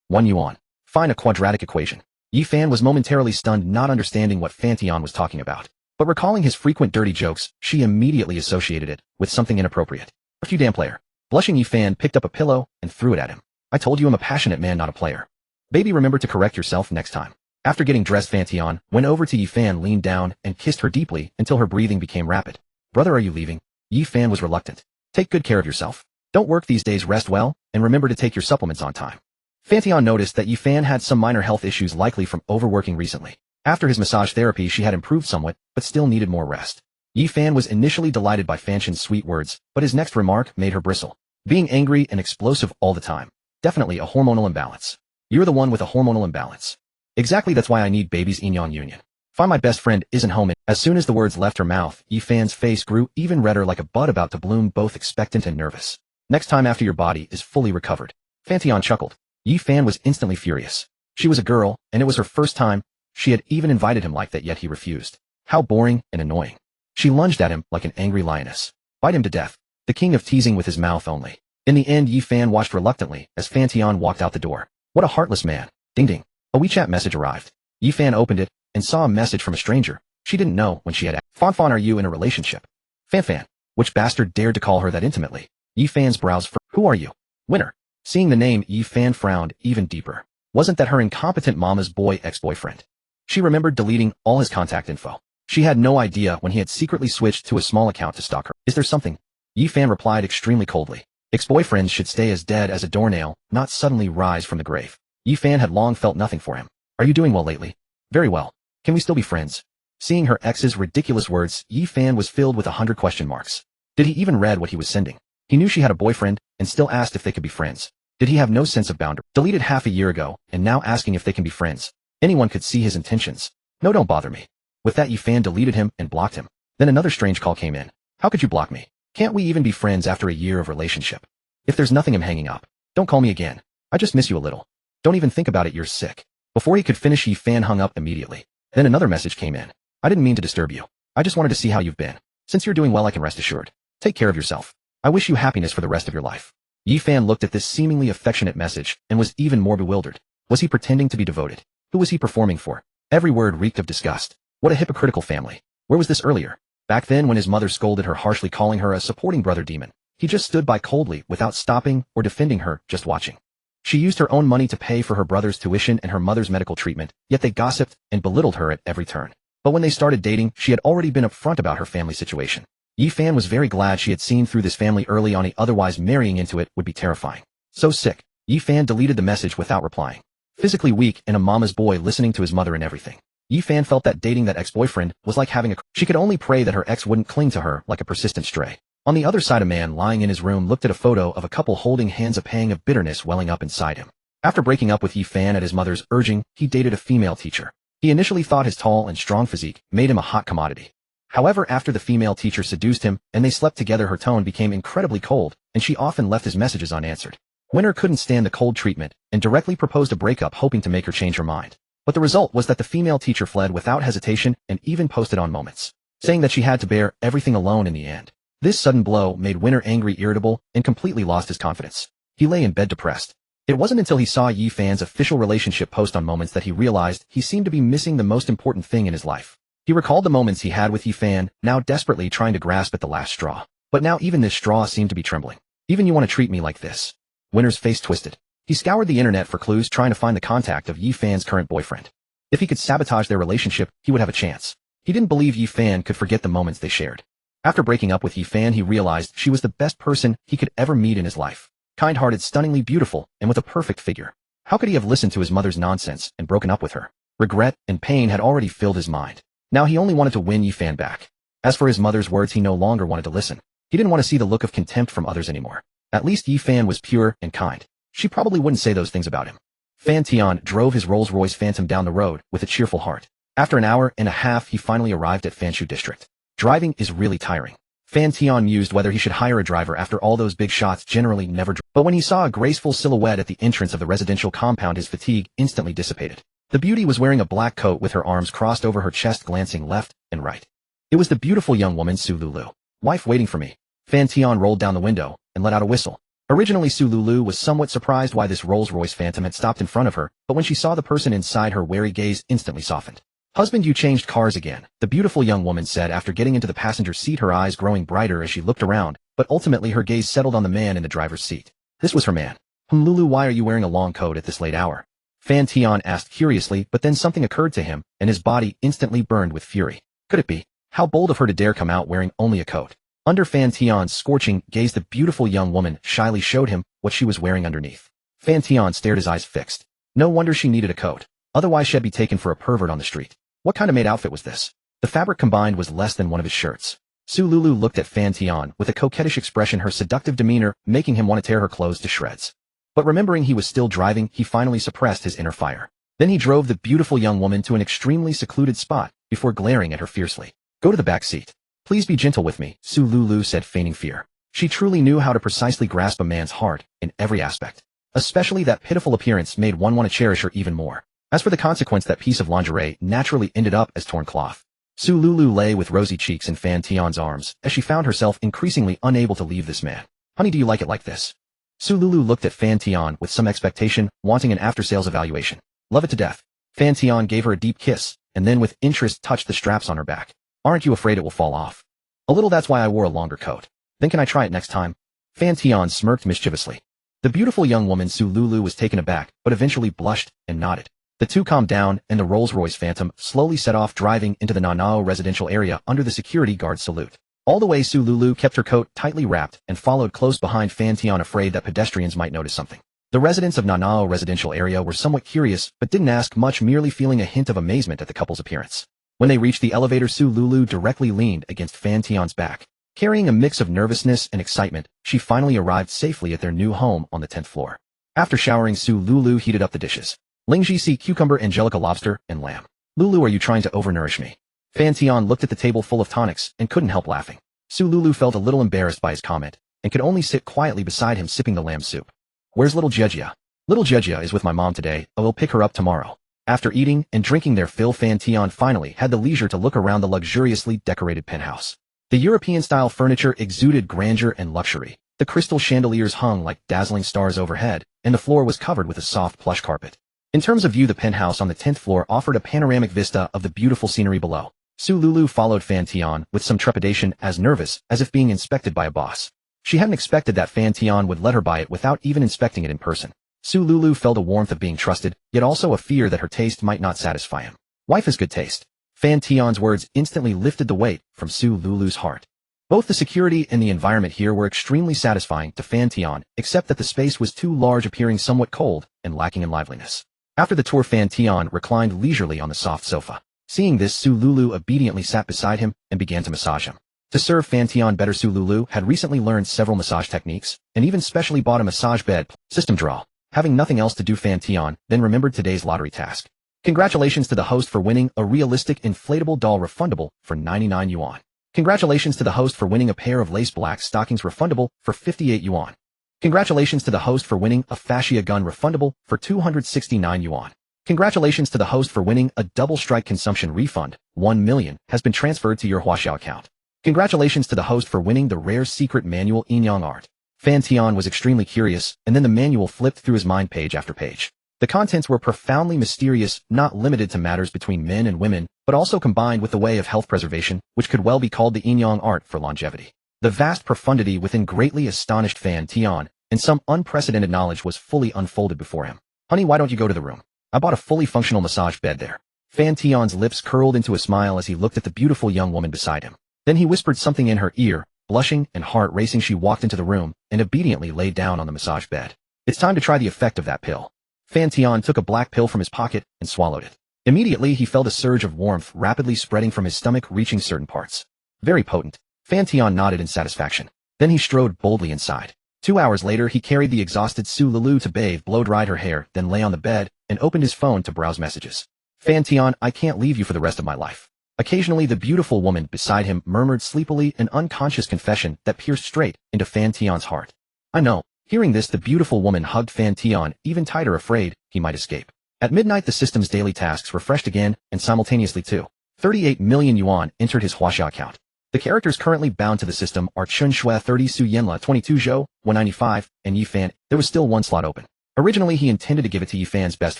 1 yuan. Find a quadratic equation. Yi Fan was momentarily stunned, not understanding what Fan Tian was talking about. But recalling his frequent dirty jokes, she immediately associated it with something inappropriate. "You damn player." Blushing, Yi Fan picked up a pillow and threw it at him. "I told you I'm a passionate man, not a player. Baby, remember to correct yourself next time." After getting dressed, Fan Tian went over to Yi Fan, leaned down, and kissed her deeply until her breathing became rapid. "Brother, are you leaving?" Yi Fan was reluctant. "Take good care of yourself. Don't work these days, rest well, and remember to take your supplements on time." Fan Tian noticed that Yi Fan had some minor health issues, likely from overworking recently. After his massage therapy, she had improved somewhat, but still needed more rest. Yi Fan was initially delighted by Fan Tian's sweet words, but his next remark made her bristle. Being angry and explosive all the time. Definitely a hormonal imbalance. You're the one with a hormonal imbalance. Exactly, that's why I need baby's yin-yang union. Find my best friend isn't home. As soon as the words left her mouth, Yi Fan's face grew even redder like a bud about to bloom, both expectant and nervous. Next time after your body is fully recovered. Fan Tian chuckled. Yi Fan was instantly furious. She was a girl, and it was her first time. She had even invited him like that, yet he refused. How boring and annoying. She lunged at him like an angry lioness. Bite him to death. The king of teasing with his mouth only. In the end, Yi Fan watched reluctantly as Fan Tian walked out the door. What a heartless man. Ding ding. A WeChat message arrived. Yi Fan opened it and saw a message from a stranger. She didn't know when she had asked. "Fan Fan, are you in a relationship?" Fan Fan. Which bastard dared to call her that intimately? Yi Fan's brows furrowed. "Who are you?" "Winner." Seeing the name, Yi Fan frowned even deeper. Wasn't that her incompetent mama's boy ex-boyfriend? She remembered deleting all his contact info. She had no idea when he had secretly switched to a small account to stalk her. "Is there something?" Yi Fan replied extremely coldly. Ex-boyfriends should stay as dead as a doornail, not suddenly rise from the grave. Yi Fan had long felt nothing for him. "Are you doing well lately?" "Very well. Can we still be friends?" Seeing her ex's ridiculous words, Yi Fan was filled with 100 question marks. Did he even read what he was sending? He knew she had a boyfriend and still asked if they could be friends. Did he have no sense of boundary? Deleted half a year ago and now asking if they can be friends. Anyone could see his intentions. "No, don't bother me." With that, Yi Fan deleted him and blocked him. Then another strange call came in. "How could you block me? Can't we even be friends after a year of relationship? If there's nothing, I'm hanging up. Don't call me again. I just miss you a little. Don't even think about it, you're sick." Before he could finish, Yi Fan hung up immediately. Then another message came in. "I didn't mean to disturb you. I just wanted to see how you've been. Since you're doing well, I can rest assured. Take care of yourself. I wish you happiness for the rest of your life." Yi Fan looked at this seemingly affectionate message and was even more bewildered. Was he pretending to be devoted? Who was he performing for? Every word reeked of disgust. What a hypocritical family. Where was this earlier? Back then, when his mother scolded her harshly, calling her a supporting brother demon, he just stood by coldly without stopping or defending her, just watching. She used her own money to pay for her brother's tuition and her mother's medical treatment, yet they gossiped and belittled her at every turn. But when they started dating, she had already been upfront about her family situation. Yi Fan was very glad she had seen through this family early on, otherwise marrying into it would be terrifying. So sick. Yi Fan deleted the message without replying. Physically weak and a mama's boy listening to his mother and everything. Yi Fan felt that dating that ex-boyfriend was like having a... She could only pray that her ex wouldn't cling to her like a persistent stray. On the other side, a man lying in his room looked at a photo of a couple holding hands, a pang of bitterness welling up inside him. After breaking up with Yi Fan at his mother's urging, he dated a female teacher. He initially thought his tall and strong physique made him a hot commodity. However, after the female teacher seduced him and they slept together, her tone became incredibly cold, and she often left his messages unanswered. Winner couldn't stand the cold treatment and directly proposed a breakup, hoping to make her change her mind. But the result was that the female teacher fled without hesitation and even posted on Moments, saying that she had to bear everything alone in the end. This sudden blow made Winner angry, irritable, and completely lost his confidence. He lay in bed depressed. It wasn't until he saw Yi Fan's official relationship post on Moments that he realized he seemed to be missing the most important thing in his life. He recalled the moments he had with Yi Fan, now desperately trying to grasp at the last straw. But now even this straw seemed to be trembling. Even you want to treat me like this? Winner's face twisted. He scoured the internet for clues, trying to find the contact of Yi Fan's current boyfriend. If he could sabotage their relationship, he would have a chance. He didn't believe Yi Fan could forget the moments they shared. After breaking up with Yi Fan, he realized she was the best person he could ever meet in his life. Kind-hearted, stunningly beautiful, and with a perfect figure. How could he have listened to his mother's nonsense and broken up with her? Regret and pain had already filled his mind. Now he only wanted to win Yi Fan back. As for his mother's words, he no longer wanted to listen. He didn't want to see the look of contempt from others anymore. At least Yi Fan was pure and kind. She probably wouldn't say those things about him. Fan Tian drove his Rolls-Royce Phantom down the road with a cheerful heart. After an hour and a half, he finally arrived at Fanshu district. Driving is really tiring. Fan Tian mused whether he should hire a driver after all those big shots generally never drive. But when he saw a graceful silhouette at the entrance of the residential compound, his fatigue instantly dissipated. The beauty was wearing a black coat with her arms crossed over her chest, glancing left and right. It was the beautiful young woman Su Lulu. Wife waiting for me. Fan Tian rolled down the window and let out a whistle. Originally, Su Lulu was somewhat surprised why this Rolls-Royce Phantom had stopped in front of her, but when she saw the person inside, her wary gaze instantly softened. Husband, you changed cars again, the beautiful young woman said after getting into the passenger seat, her eyes growing brighter as she looked around, but ultimately her gaze settled on the man in the driver's seat. This was her man. Lulu, why are you wearing a long coat at this late hour? Fan Tian asked curiously, but then something occurred to him, and his body instantly burned with fury. Could it be? How bold of her to dare come out wearing only a coat. Under Fan Tian's scorching gaze, the beautiful young woman shyly showed him what she was wearing underneath. Fan Tian stared, his eyes fixed. No wonder she needed a coat. Otherwise she'd be taken for a pervert on the street. What kind of maid outfit was this? The fabric combined was less than one of his shirts. Su Lulu looked at Fan Tian with a coquettish expression, her seductive demeanor making him want to tear her clothes to shreds. But remembering he was still driving, he finally suppressed his inner fire. Then he drove the beautiful young woman to an extremely secluded spot before glaring at her fiercely. Go to the back seat. Please be gentle with me, Su Lulu said, feigning fear. She truly knew how to precisely grasp a man's heart in every aspect. Especially that pitiful appearance made one want to cherish her even more. As for the consequence, that piece of lingerie naturally ended up as torn cloth. Su Lulu lay with rosy cheeks in Fan Tian's arms as she found herself increasingly unable to leave this man. Honey, do you like it like this? Su Lulu looked at Fan Tian with some expectation, wanting an after-sales evaluation. Love it to death. Fan Tian gave her a deep kiss, and then with interest touched the straps on her back. Aren't you afraid it will fall off? A little, that's why I wore a longer coat. Then can I try it next time? Fan Tian smirked mischievously. The beautiful young woman Su Lulu was taken aback, but eventually blushed and nodded. The two calmed down, and the Rolls-Royce Phantom slowly set off, driving into the Nanao residential area under the security guard's salute. All the way, Su Lulu kept her coat tightly wrapped and followed close behind Fan Tian, afraid that pedestrians might notice something. The residents of Nanao residential area were somewhat curious, but didn't ask much, merely feeling a hint of amazement at the couple's appearance. When they reached the elevator, Su Lulu directly leaned against Fan Tian's back. Carrying a mix of nervousness and excitement, she finally arrived safely at their new home on the 10th floor. After showering, Su Lulu heated up the dishes. Lingji sea cucumber, angelica lobster, and lamb. Lulu, are you trying to overnourish me? Fan Tian looked at the table full of tonics and couldn't help laughing. Su Lulu felt a little embarrassed by his comment and could only sit quietly beside him sipping the lamb soup. Where's little Jejia? Little Jejia is with my mom today. I will pick her up tomorrow. After eating and drinking their fill, Fan Tian finally had the leisure to look around the luxuriously decorated penthouse. The European-style furniture exuded grandeur and luxury. The crystal chandeliers hung like dazzling stars overhead, and the floor was covered with a soft plush carpet. In terms of view, the penthouse on the 10th floor offered a panoramic vista of the beautiful scenery below. Su Lulu followed Fan Tian with some trepidation, as nervous as if being inspected by a boss. She hadn't expected that Fan Tian would let her buy it without even inspecting it in person. Su Lulu felt a warmth of being trusted, yet also a fear that her taste might not satisfy him. Wife has good taste. Fan Tian's words instantly lifted the weight from Su Lulu's heart. Both the security and the environment here were extremely satisfying to Fan Tian, except that the space was too large, appearing somewhat cold and lacking in liveliness. After the tour, Fan Tian reclined leisurely on the soft sofa. Seeing this, Su Lulu obediently sat beside him and began to massage him. To serve Fan Tian better, Su Lulu had recently learned several massage techniques, and even specially bought a massage bed system draw. Having nothing else to do, Fan Tian then remembered today's lottery task. Congratulations to the host for winning a realistic inflatable doll refundable for 99 yuan. Congratulations to the host for winning a pair of lace black stockings refundable for 58 yuan. Congratulations to the host for winning a fascia gun refundable for 269 yuan. Congratulations to the host for winning a double strike consumption refund, 1 million, has been transferred to your Huaxiao account. Congratulations to the host for winning the rare secret manual Inyang art. Fan Tian was extremely curious, and then the manual flipped through his mind page after page. The contents were profoundly mysterious, not limited to matters between men and women, but also combined with the way of health preservation, which could well be called the Inyang art for longevity. The vast profundity within greatly astonished Fan Tian, and some unprecedented knowledge was fully unfolded before him. Honey, why don't you go to the room? I bought a fully functional massage bed there. Fan Tian's lips curled into a smile as he looked at the beautiful young woman beside him. Then he whispered something in her ear. Blushing and heart racing, she walked into the room and obediently laid down on the massage bed. It's time to try the effect of that pill. Fan Tian took a black pill from his pocket and swallowed it. Immediately he felt a surge of warmth rapidly spreading from his stomach, reaching certain parts. Very potent. Fan Tian nodded in satisfaction. Then he strode boldly inside. 2 hours later he carried the exhausted Su Lulu to bathe, blow-dried her hair, then lay on the bed and opened his phone to browse messages. Fan Tian, I can't leave you for the rest of my life. Occasionally the beautiful woman beside him murmured sleepily an unconscious confession that pierced straight into Fan Tian's heart. I know. Hearing this, the beautiful woman hugged Fan Tian even tighter, afraid he might escape. At midnight the system's daily tasks refreshed again, and simultaneously too. 38 million yuan entered his Huaxia account. The characters currently bound to the system are Chun Shui 30, Su Yenla 22, Zhou 195, and Yi Fan. There was still one slot open. Originally he intended to give it to Yi Fan's best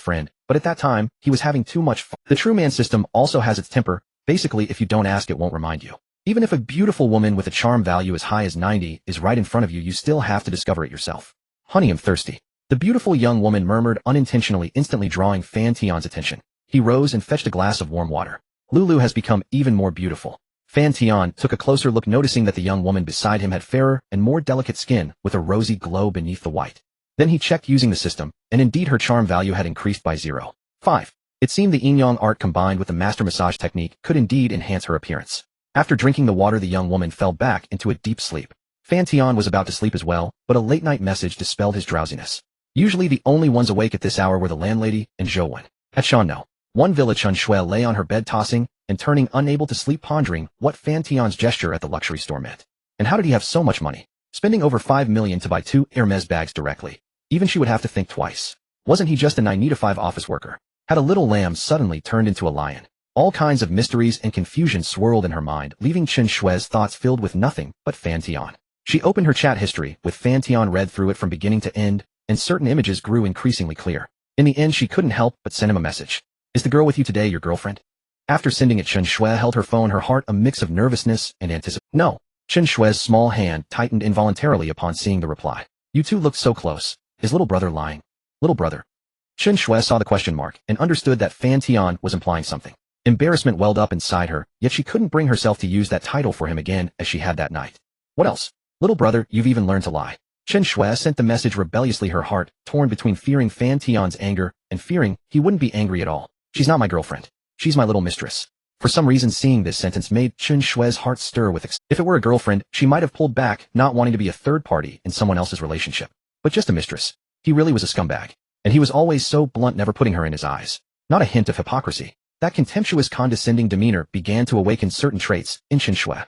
friend, but at that time, he was having too much fun. The True Man system also has its temper. Basically, if you don't ask, it won't remind you. Even if a beautiful woman with a charm value as high as 90 is right in front of you, you still have to discover it yourself. Honey, I'm thirsty. The beautiful young woman murmured unintentionally, instantly drawing Fan Tian's attention. He rose and fetched a glass of warm water. Lulu has become even more beautiful. Fan Tian took a closer look, noticing that the young woman beside him had fairer and more delicate skin with a rosy glow beneath the white. Then he checked using the system, and indeed her charm value had increased by 0.5. It seemed the Inyang art combined with the master massage technique could indeed enhance her appearance. After drinking the water, the young woman fell back into a deep sleep. Fan Tian was about to sleep as well, but a late-night message dispelled his drowsiness. Usually the only ones awake at this hour were the landlady and Zhou Wen. At Shanno, one villa, Chun Shui lay on her bed tossing and turning, unable to sleep, pondering what Fan Tian's gesture at the luxury store meant. And how did he have so much money? Spending over 5 million to buy 2 Hermes bags directly. Even she would have to think twice. Wasn't he just a 9-to-5 office worker? Had a little lamb suddenly turned into a lion? All kinds of mysteries and confusion swirled in her mind, leaving Chun Shui's thoughts filled with nothing but Fan Tian. She opened her chat history, with Fan Tian read through it from beginning to end, and certain images grew increasingly clear. In the end she couldn't help but send him a message. Is the girl with you today your girlfriend? After sending it, Chun Shui held her phone, her heart a mix of nervousness and anticipation. No. Chun Shui's small hand tightened involuntarily upon seeing the reply. You two looked so close. Is little brother lying? Little brother. Chun Shui saw the question mark and understood that Fan Tian was implying something. Embarrassment welled up inside her, yet she couldn't bring herself to use that title for him again as she had that night. What else? Little brother, you've even learned to lie. Chun Shui sent the message rebelliously, her heart torn between fearing Fan Tian's anger and fearing he wouldn't be angry at all. She's not my girlfriend. She's my little mistress. For some reason, seeing this sentence made Chun Shui's heart stir with if it were a girlfriend, she might have pulled back, not wanting to be a third party in someone else's relationship. But just a mistress. He really was a scumbag. And he was always so blunt, never putting her in his eyes. Not a hint of hypocrisy. That contemptuous, condescending demeanor began to awaken certain traits in Chun Shui.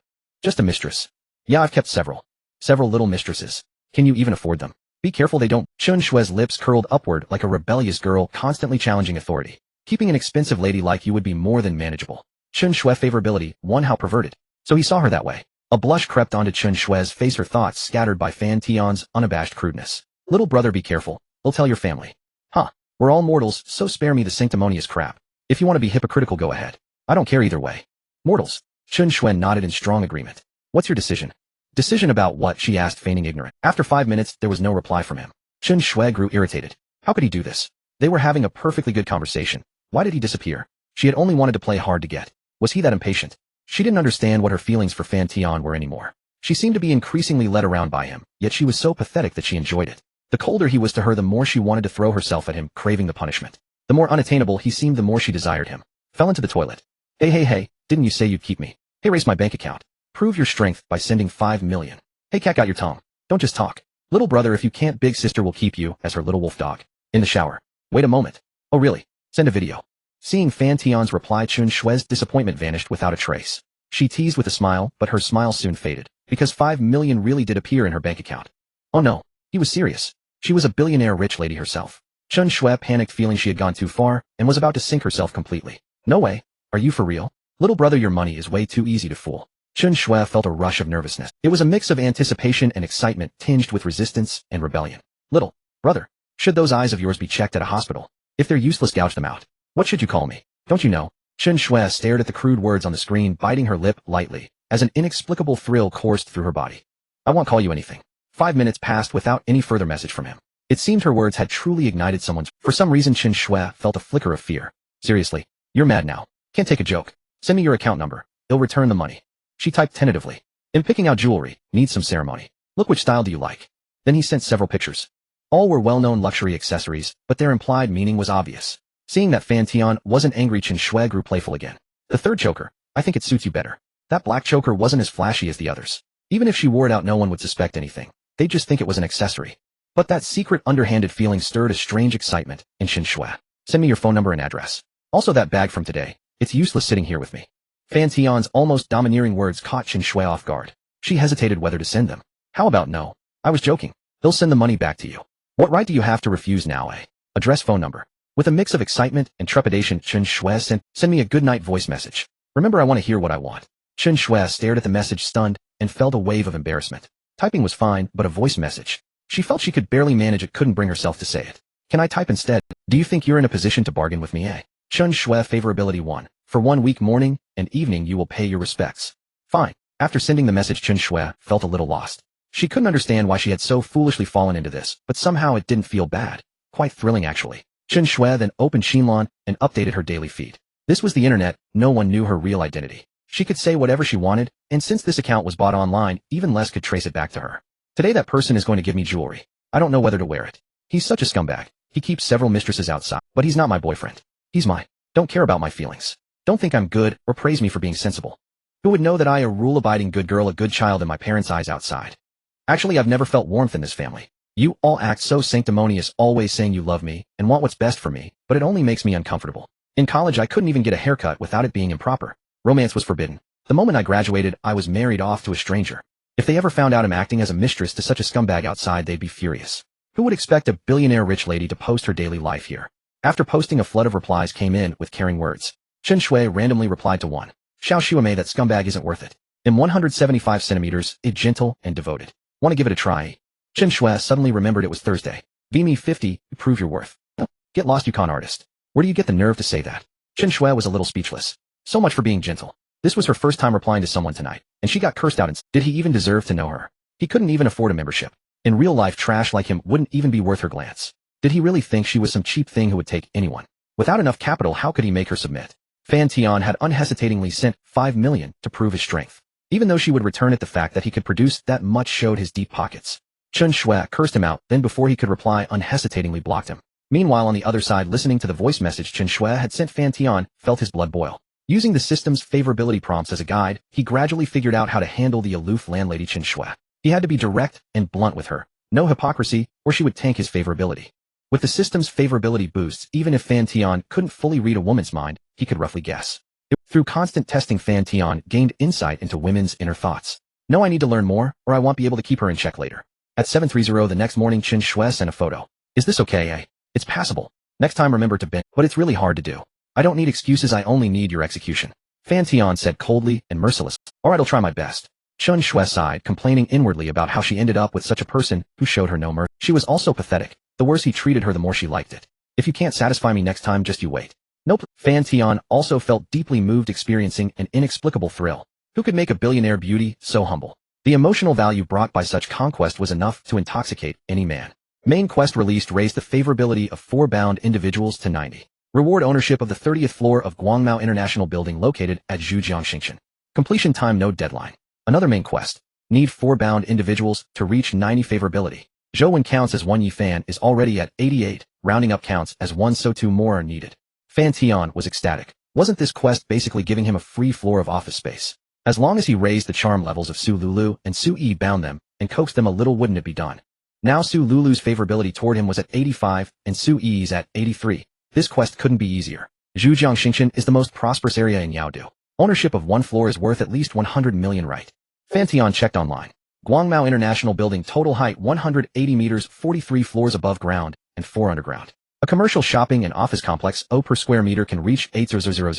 Just a mistress. Yeah, I've kept several. Several little mistresses. Can you even afford them? Be careful they don't. Chun Shui's lips curled upward like a rebellious girl constantly challenging authority. Keeping an expensive lady like you would be more than manageable. Chun Shui favorability, one how perverted. So he saw her that way. A blush crept onto Chun Shui's face, her thoughts scattered by Fan Tian's unabashed crudeness. Little brother, be careful. They'll tell your family. Huh. We're all mortals, so spare me the sanctimonious crap. If you want to be hypocritical, go ahead. I don't care either way. Mortals. Chun Shui nodded in strong agreement. What's your decision? Decision about what? She asked, feigning ignorant. After 5 minutes, there was no reply from him. Chun Shui grew irritated. How could he do this? They were having a perfectly good conversation. Why did he disappear? She had only wanted to play hard to get. Was he that impatient? She didn't understand what her feelings for Fan Tian were anymore. She seemed to be increasingly led around by him, yet she was so pathetic that she enjoyed it. The colder he was to her, the more she wanted to throw herself at him, craving the punishment. The more unattainable he seemed, the more she desired him. Fell into the toilet. Hey, didn't you say you'd keep me? Hey, raise my bank account. Prove your strength by sending 5 million. Hey, cat, got your tongue. Don't just talk. Little brother, if you can't, big sister will keep you as her little wolf dog. In the shower. Wait a moment. Oh really? Send a video. Seeing Fan Tian's reply, Chun Shue's disappointment vanished without a trace. She teased with a smile, but her smile soon faded, because 5 million really did appear in her bank account. Oh no, he was serious. She was a billionaire rich lady herself. Chun Shue panicked, feeling she had gone too far, and was about to sink herself completely. No way. Are you for real? Little brother, your money is way too easy to fool. Chun Shue felt a rush of nervousness. It was a mix of anticipation and excitement tinged with resistance and rebellion. Little brother, should those eyes of yours be checked at a hospital? If they're useless, gouge them out. What should you call me? Don't you know? Chun Shue stared at the crude words on the screen, biting her lip lightly, as an inexplicable thrill coursed through her body. I won't call you anything. 5 minutes passed without any further message from him. It seemed her words had truly ignited someone's. For some reason, Chun Shue felt a flicker of fear. Seriously, you're mad now. Can't take a joke. Send me your account number. I'll return the money. She typed tentatively. I'm picking out jewelry. Needs some ceremony. Look, which style do you like? Then he sent several pictures. All were well-known luxury accessories, but their implied meaning was obvious. Seeing that Fan Tian wasn't angry, Chun Shue grew playful again. The third choker. I think it suits you better. That black choker wasn't as flashy as the others. Even if she wore it out, no one would suspect anything. They'd just think it was an accessory. But that secret underhanded feeling stirred a strange excitement in Chun Shue. Send me your phone number and address. Also that bag from today. It's useless sitting here with me. Fan Tian's almost domineering words caught Chun Shue off guard. She hesitated whether to send them. How about no? I was joking. They'll send the money back to you. What right do you have to refuse now, eh? Address, phone number. With a mix of excitement and trepidation, Chun Shue sent me a goodnight voice message. Remember, I want to hear what I want. Chun Shue stared at the message, stunned, and felt a wave of embarrassment. Typing was fine, but a voice message. She felt she could barely manage it, couldn't bring herself to say it. Can I type instead? Do you think you're in a position to bargain with me, eh? Chun Shue favorability 1. For 1 week, morning and evening, you will pay your respects. Fine. After sending the message, Chun Shue felt a little lost. She couldn't understand why she had so foolishly fallen into this, but somehow it didn't feel bad. Quite thrilling, actually. Chun Shue then opened Xinlan and updated her daily feed. This was the internet, no one knew her real identity. She could say whatever she wanted, and since this account was bought online, even less could trace it back to her. Today that person is going to give me jewelry. I don't know whether to wear it. He's such a scumbag. He keeps several mistresses outside, but he's not my boyfriend. He's mine. Don't care about my feelings. Don't think I'm good or praise me for being sensible. Who would know that I a rule-abiding good girl, a good child in my parents' eyes outside? Actually, I've never felt warmth in this family. You all act so sanctimonious, always saying you love me and want what's best for me, but it only makes me uncomfortable. In college, I couldn't even get a haircut without it being improper. Romance was forbidden. The moment I graduated, I was married off to a stranger. If they ever found out I'm acting as a mistress to such a scumbag outside, they'd be furious. Who would expect a billionaire rich lady to post her daily life here? After posting, a flood of replies came in with caring words. Chun Shue randomly replied to one. Xiao Xuemei, that scumbag isn't worth it. I'm 175 centimeters, gentle and devoted. Want to give it a try? Chun Shue suddenly remembered it was Thursday. VME 50, prove your worth. Get lost, you con artist. Where do you get the nerve to say that? Chun Shue was a little speechless. So much for being gentle. This was her first time replying to someone tonight, and she got cursed out. And did he even deserve to know her? He couldn't even afford a membership. In real life, trash like him wouldn't even be worth her glance. Did he really think she was some cheap thing who would take anyone? Without enough capital, how could he make her submit? Fan Tian had unhesitatingly sent 5 million to prove his strength. Even though she would return it, the fact that he could produce that much showed his deep pockets. Chun Shue cursed him out, then before he could reply, unhesitatingly blocked him. Meanwhile, on the other side, listening to the voice message Chun Shue had sent, Fan Tian felt his blood boil. Using the system's favorability prompts as a guide, he gradually figured out how to handle the aloof landlady Chun Shue. He had to be direct and blunt with her. No hypocrisy, or she would tank his favorability. With the system's favorability boosts, even if Fan Tian couldn't fully read a woman's mind, he could roughly guess. Through constant testing, Fan Tian gained insight into women's inner thoughts. No, I need to learn more, or I won't be able to keep her in check later. At 7:30 the next morning, Chun Shue sent a photo. Is this okay, eh? It's passable. Next time remember to bend, but it's really hard to do. I don't need excuses, I only need your execution. Fan Tian said coldly and mercilessly. Alright, I'll try my best. Chun Shue sighed, complaining inwardly about how she ended up with such a person who showed her no mercy. She was also pathetic. The worse he treated her, the more she liked it. If you can't satisfy me next time, just you wait. Nope. Fan Tian also felt deeply moved, experiencing an inexplicable thrill. Who could make a billionaire beauty so humble? The emotional value brought by such conquest was enough to intoxicate any man. Main quest released raised the favorability of 4 bound individuals to 90. Reward ownership of the 30th floor of Guangmao International Building located at Zhujiang, Xinjiang. Completion time, no deadline. Another main quest. Need 4 bound individuals to reach 90 favorability. Zhou Wen counts as 1 Yi Fan is already at 88, rounding up counts as 1, so 2 more are needed. Fan Tian was ecstatic. Wasn't this quest basically giving him a free floor of office space? As long as he raised the charm levels of Su Lulu and Su Yi, bound them, and coaxed them a little, wouldn't it be done? Now Su Lulu's favorability toward him was at 85, and Su Yi's at 83. This quest couldn't be easier. Zhujiang Xingqian is the most prosperous area in Yaodu. Ownership of one floor is worth at least 100 million, right? Fan Tian checked online. Guangmao International Building, total height 180 meters, 43 floors above ground, and 4 underground. A commercial shopping and office complex, O per square meter, can reach 8000.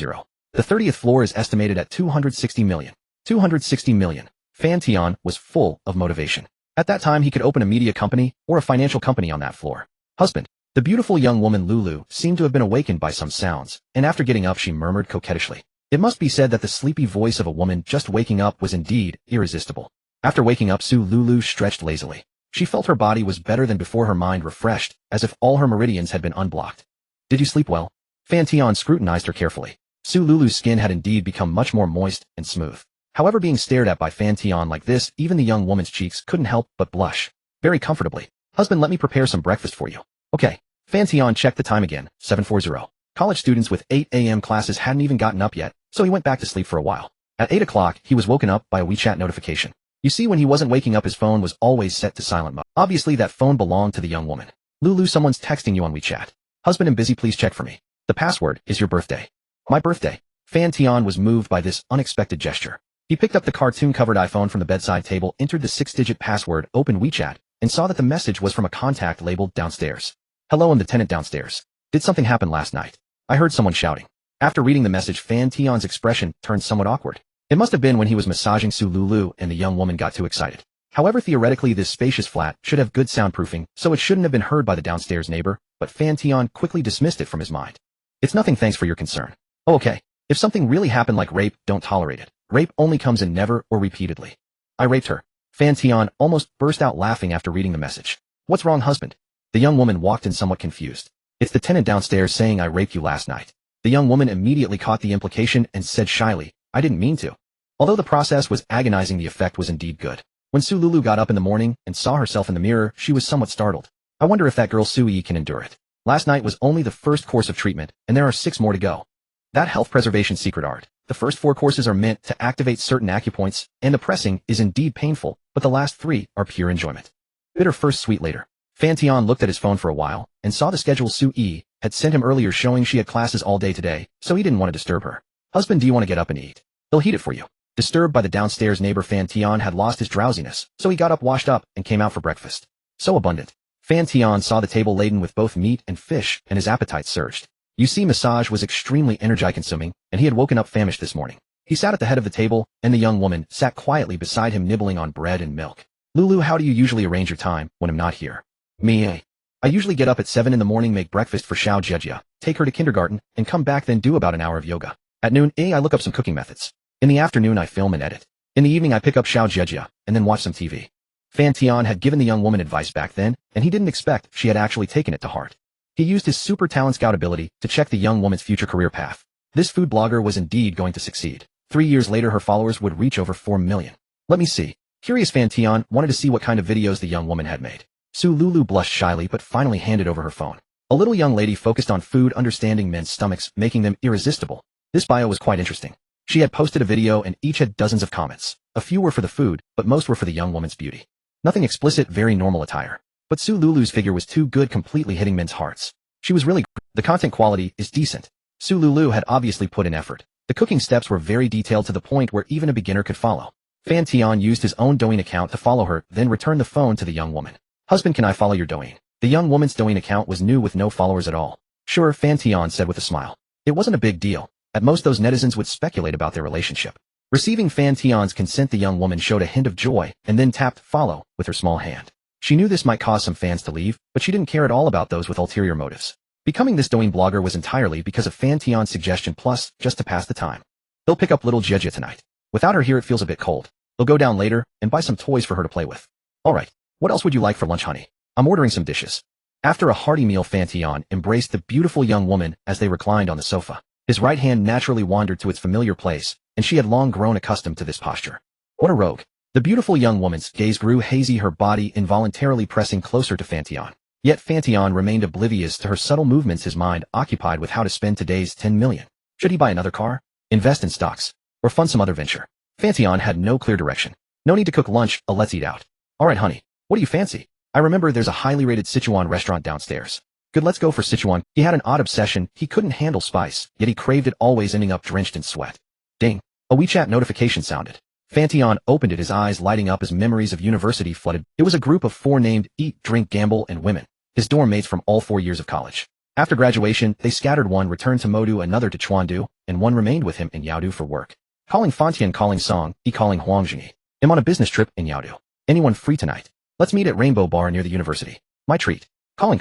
The 30th floor is estimated at 260 million. 260 million. Fan Tian was full of motivation. At that time he could open a media company or a financial company on that floor. Husband. The beautiful young woman Lulu seemed to have been awakened by some sounds, and after getting up she murmured coquettishly. It must be said that the sleepy voice of a woman just waking up was indeed irresistible. After waking up, Lulu stretched lazily. She felt her body was better than before, her mind refreshed, as if all her meridians had been unblocked. Did you sleep well? Fan Tian scrutinized her carefully. Lulu's skin had indeed become much more moist and smooth. However, being stared at by Fan Tian like this, even the young woman's cheeks couldn't help but blush. Very comfortably. Husband, let me prepare some breakfast for you. Okay. Fan Tian checked the time again, 7:40. College students with 8 a.m. classes hadn't even gotten up yet, so he went back to sleep for a while. At 8 o'clock, he was woken up by a WeChat notification. You see, when he wasn't waking up, his phone was always set to silent mode. Obviously, that phone belonged to the young woman. Lulu, someone's texting you on WeChat. Husband, I'm busy, please check for me. The password is your birthday. My birthday. Fan Tian was moved by this unexpected gesture. He picked up the cartoon-covered iPhone from the bedside table, entered the 6-digit password, opened WeChat, and saw that the message was from a contact labeled downstairs. Hello, I'm the tenant downstairs. Did something happen last night? I heard someone shouting. After reading the message, Fan Tian's expression turned somewhat awkward. It must have been when he was massaging Lulu and the young woman got too excited. However, theoretically this spacious flat should have good soundproofing, so it shouldn't have been heard by the downstairs neighbor, but Fan Tian quickly dismissed it from his mind. It's nothing, thanks for your concern. Oh, okay. If something really happened like rape, don't tolerate it. Rape only comes in never or repeatedly. I raped her. Fan Tian almost burst out laughing after reading the message. What's wrong, husband? The young woman walked in somewhat confused. It's the tenant downstairs saying I raped you last night. The young woman immediately caught the implication and said shyly, I didn't mean to. Although the process was agonizing, the effect was indeed good. When Lulu got up in the morning and saw herself in the mirror, she was somewhat startled. I wonder if that girl Sui can endure it. Last night was only the first course of treatment, and there are 6 more to go. That health preservation secret art. The first 4 courses are meant to activate certain acupoints, and the pressing is indeed painful, but the last 3 are pure enjoyment. Bitter first, sweet later. Fan Tian looked at his phone for a while, and saw the schedule Sui had sent him earlier showing she had classes all day today, so he didn't want to disturb her. Husband, do you want to get up and eat? They'll heat it for you. Disturbed by the downstairs neighbor, Fan Tian had lost his drowsiness, so he got up, washed up, and came out for breakfast. So abundant. Fan Tian saw the table laden with both meat and fish, and his appetite surged. You see, massage was extremely energy-consuming, and he had woken up famished this morning. He sat at the head of the table, and the young woman sat quietly beside him, nibbling on bread and milk. Lulu, how do you usually arrange your time when I'm not here? Me, I usually get up at 7 in the morning, make breakfast for Xiao Jejia, take her to kindergarten, and come back, then do about an hour of yoga. At noon, I look up some cooking methods. In the afternoon, I film and edit. In the evening, I pick up Xiao Jejia, and then watch some TV. Fan Tian had given the young woman advice back then, and he didn't expect she had actually taken it to heart. He used his super talent scout ability to check the young woman's future career path. This food blogger was indeed going to succeed. 3 years later, her followers would reach over 4 million. Let me see. Curious, Fan Tian wanted to see what kind of videos the young woman had made. Lulu blushed shyly but finally handed over her phone. A little young lady focused on food, understanding men's stomachs, making them irresistible. This bio was quite interesting. She had posted a video and each had dozens of comments. A few were for the food, but most were for the young woman's beauty. Nothing explicit, very normal attire. But Lulu's figure was too good, completely hitting men's hearts. She was really great. The content quality is decent. Lulu had obviously put in effort. The cooking steps were very detailed to the point where even a beginner could follow. Fan Tian used his own Douyin account to follow her, then returned the phone to the young woman. Husband, can I follow your Douyin? The young woman's Douyin account was new with no followers at all. Sure, Fan Tian said with a smile. It wasn't a big deal. At most, those netizens would speculate about their relationship. Receiving Fan Tian's consent, the young woman showed a hint of joy and then tapped follow with her small hand. She knew this might cause some fans to leave, but she didn't care at all about those with ulterior motives. Becoming this Douyin blogger was entirely because of Fan Tian's suggestion, plus just to pass the time. They'll pick up little Jejia tonight. Without her here, it feels a bit cold. They'll go down later and buy some toys for her to play with. Alright, what else would you like for lunch, honey? I'm ordering some dishes. After a hearty meal, Fan Tian embraced the beautiful young woman as they reclined on the sofa. His right hand naturally wandered to its familiar place, and she had long grown accustomed to this posture. What a rogue. The beautiful young woman's gaze grew hazy, her body involuntarily pressing closer to Fan Tian. Yet Fan Tian remained oblivious to her subtle movements, his mind occupied with how to spend today's 10 million. Should he buy another car, invest in stocks, or fund some other venture? Fan Tian had no clear direction. No need to cook lunch, let's eat out. Alright honey, what do you fancy? I remember there's a highly rated Sichuan restaurant downstairs. Good, let's go for Sichuan. He had an odd obsession. He couldn't handle spice, yet he craved it, always ending up drenched in sweat. Ding. A WeChat notification sounded. Fan Tian opened it, his eyes lighting up as memories of university flooded. It was a group of 4 named Eat, Drink, Gamble, and Women, his dorm mates from all 4 years of college. After graduation, they scattered. One returned to Modu, another to Chuandu, and one remained with him in Yaodu for work. Calling Fan Tian, calling Song, calling Huangjingi. I'm on a business trip in Yaodu. Anyone free tonight? Let's meet at Rainbow Bar near the university. My treat. Calling.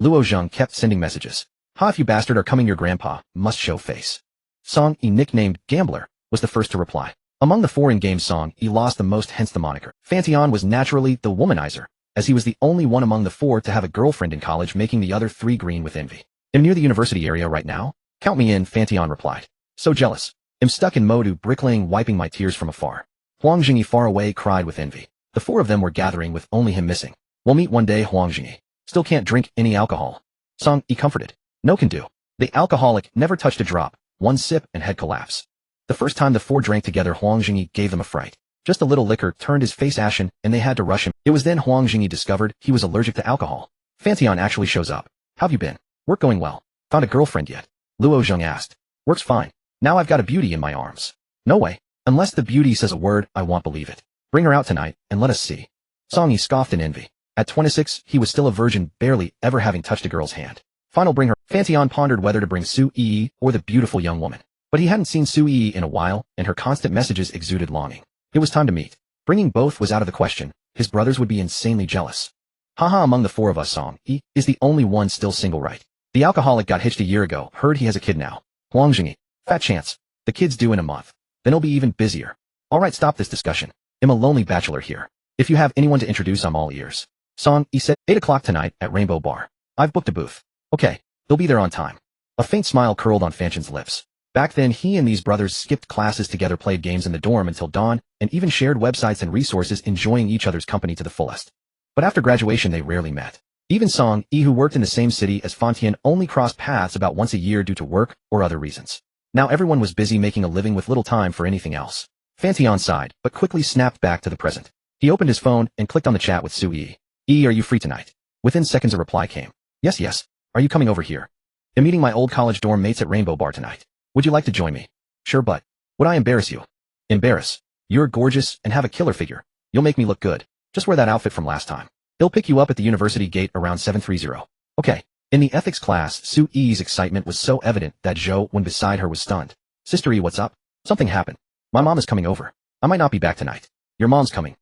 Luo Zheng kept sending messages. Ha, if you bastard are coming, your grandpa must show face. Song, nicknamed Gambler, was the first to reply. Among the 4 in-game, Song, lost the most, hence the moniker. Fan Tian was naturally the womanizer, as he was the only one among the 4 to have a girlfriend in college, making the other 3 green with envy. I'm near the university area right now. Count me in, Fan Tian replied. So jealous. I'm stuck in Modu, bricklaying, wiping my tears from afar. Huangjingi far away cried with envy. The 4 of them were gathering with only him missing. We'll meet one day, Huangjingi. Still can't drink any alcohol. Song, comforted. No can do. The alcoholic never touched a drop. 1 sip and head collapse. The first time the 4 drank together, Huangjingi gave them a fright. Just a little liquor turned his face ashen, and they had to rush him. It was then Huangjingi discovered he was allergic to alcohol. Fan Tian actually shows up. How've you been? Work going well? Found a girlfriend yet? Luo Zheng asked. Work's fine. Now I've got a beauty in my arms. No way. Unless the beauty says a word, I won't believe it. Bring her out tonight, and let us see. Song scoffed in envy. At 26, he was still a virgin, barely ever having touched a girl's hand. Final, bring her. Fan Tian pondered whether to bring Su Yi or the beautiful young woman. But he hadn't seen Su Yi in a while, and her constant messages exuded longing. It was time to meet. Bringing both was out of the question. His brothers would be insanely jealous. Haha, among the 4 of us, Song is the only one still single, right? The alcoholic got hitched a year ago. Heard he has a kid now. Huangjingi. Fat chance. The kid's due in a month. Then he'll be even busier. Alright, stop this discussion. I'm a lonely bachelor here. If you have anyone to introduce, I'm all ears. Song said, 8 o'clock tonight at Rainbow Bar. I've booked a booth. Okay, they'll be there on time. A faint smile curled on Fan Tian's lips. Back then, he and these brothers skipped classes together, played games in the dorm until dawn, and even shared websites and resources, enjoying each other's company to the fullest. But after graduation, they rarely met. Even Song, who worked in the same city as Fan Tian, only crossed paths about once a year due to work or other reasons. Now everyone was busy making a living with little time for anything else. Fan Tian sighed, but quickly snapped back to the present. He opened his phone and clicked on the chat with Su Yi. Are you free tonight? Within seconds a reply came. Yes. Are you coming over here? I'm meeting my old college dorm mates at Rainbow Bar tonight. Would you like to join me? Sure, but would I embarrass you? Embarrass? You're gorgeous and have a killer figure. You'll make me look good. Just wear that outfit from last time. He'll pick you up at the university gate around 7:30. Okay. In the ethics class, Su Yi's excitement was so evident that Zhou, when beside her, was stunned. Sister Yi, what's up? Something happened. My mom is coming over. I might not be back tonight. Your mom's coming.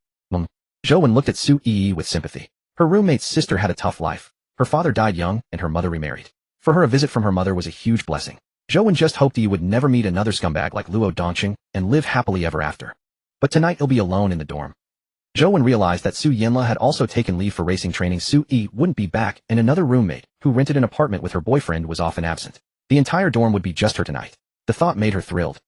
Zhou looked at Su Yi with sympathy. Her roommate's sister had a tough life. Her father died young, and her mother remarried. For her, a visit from her mother was a huge blessing. Zhou just hoped he would never meet another scumbag like Luo Dongqing and live happily ever after. But tonight he'll be alone in the dorm. Zhou realized that Su Yinla had also taken leave for racing training. Su Yi wouldn't be back, and another roommate, who rented an apartment with her boyfriend, was often absent. The entire dorm would be just her tonight. The thought made her thrilled.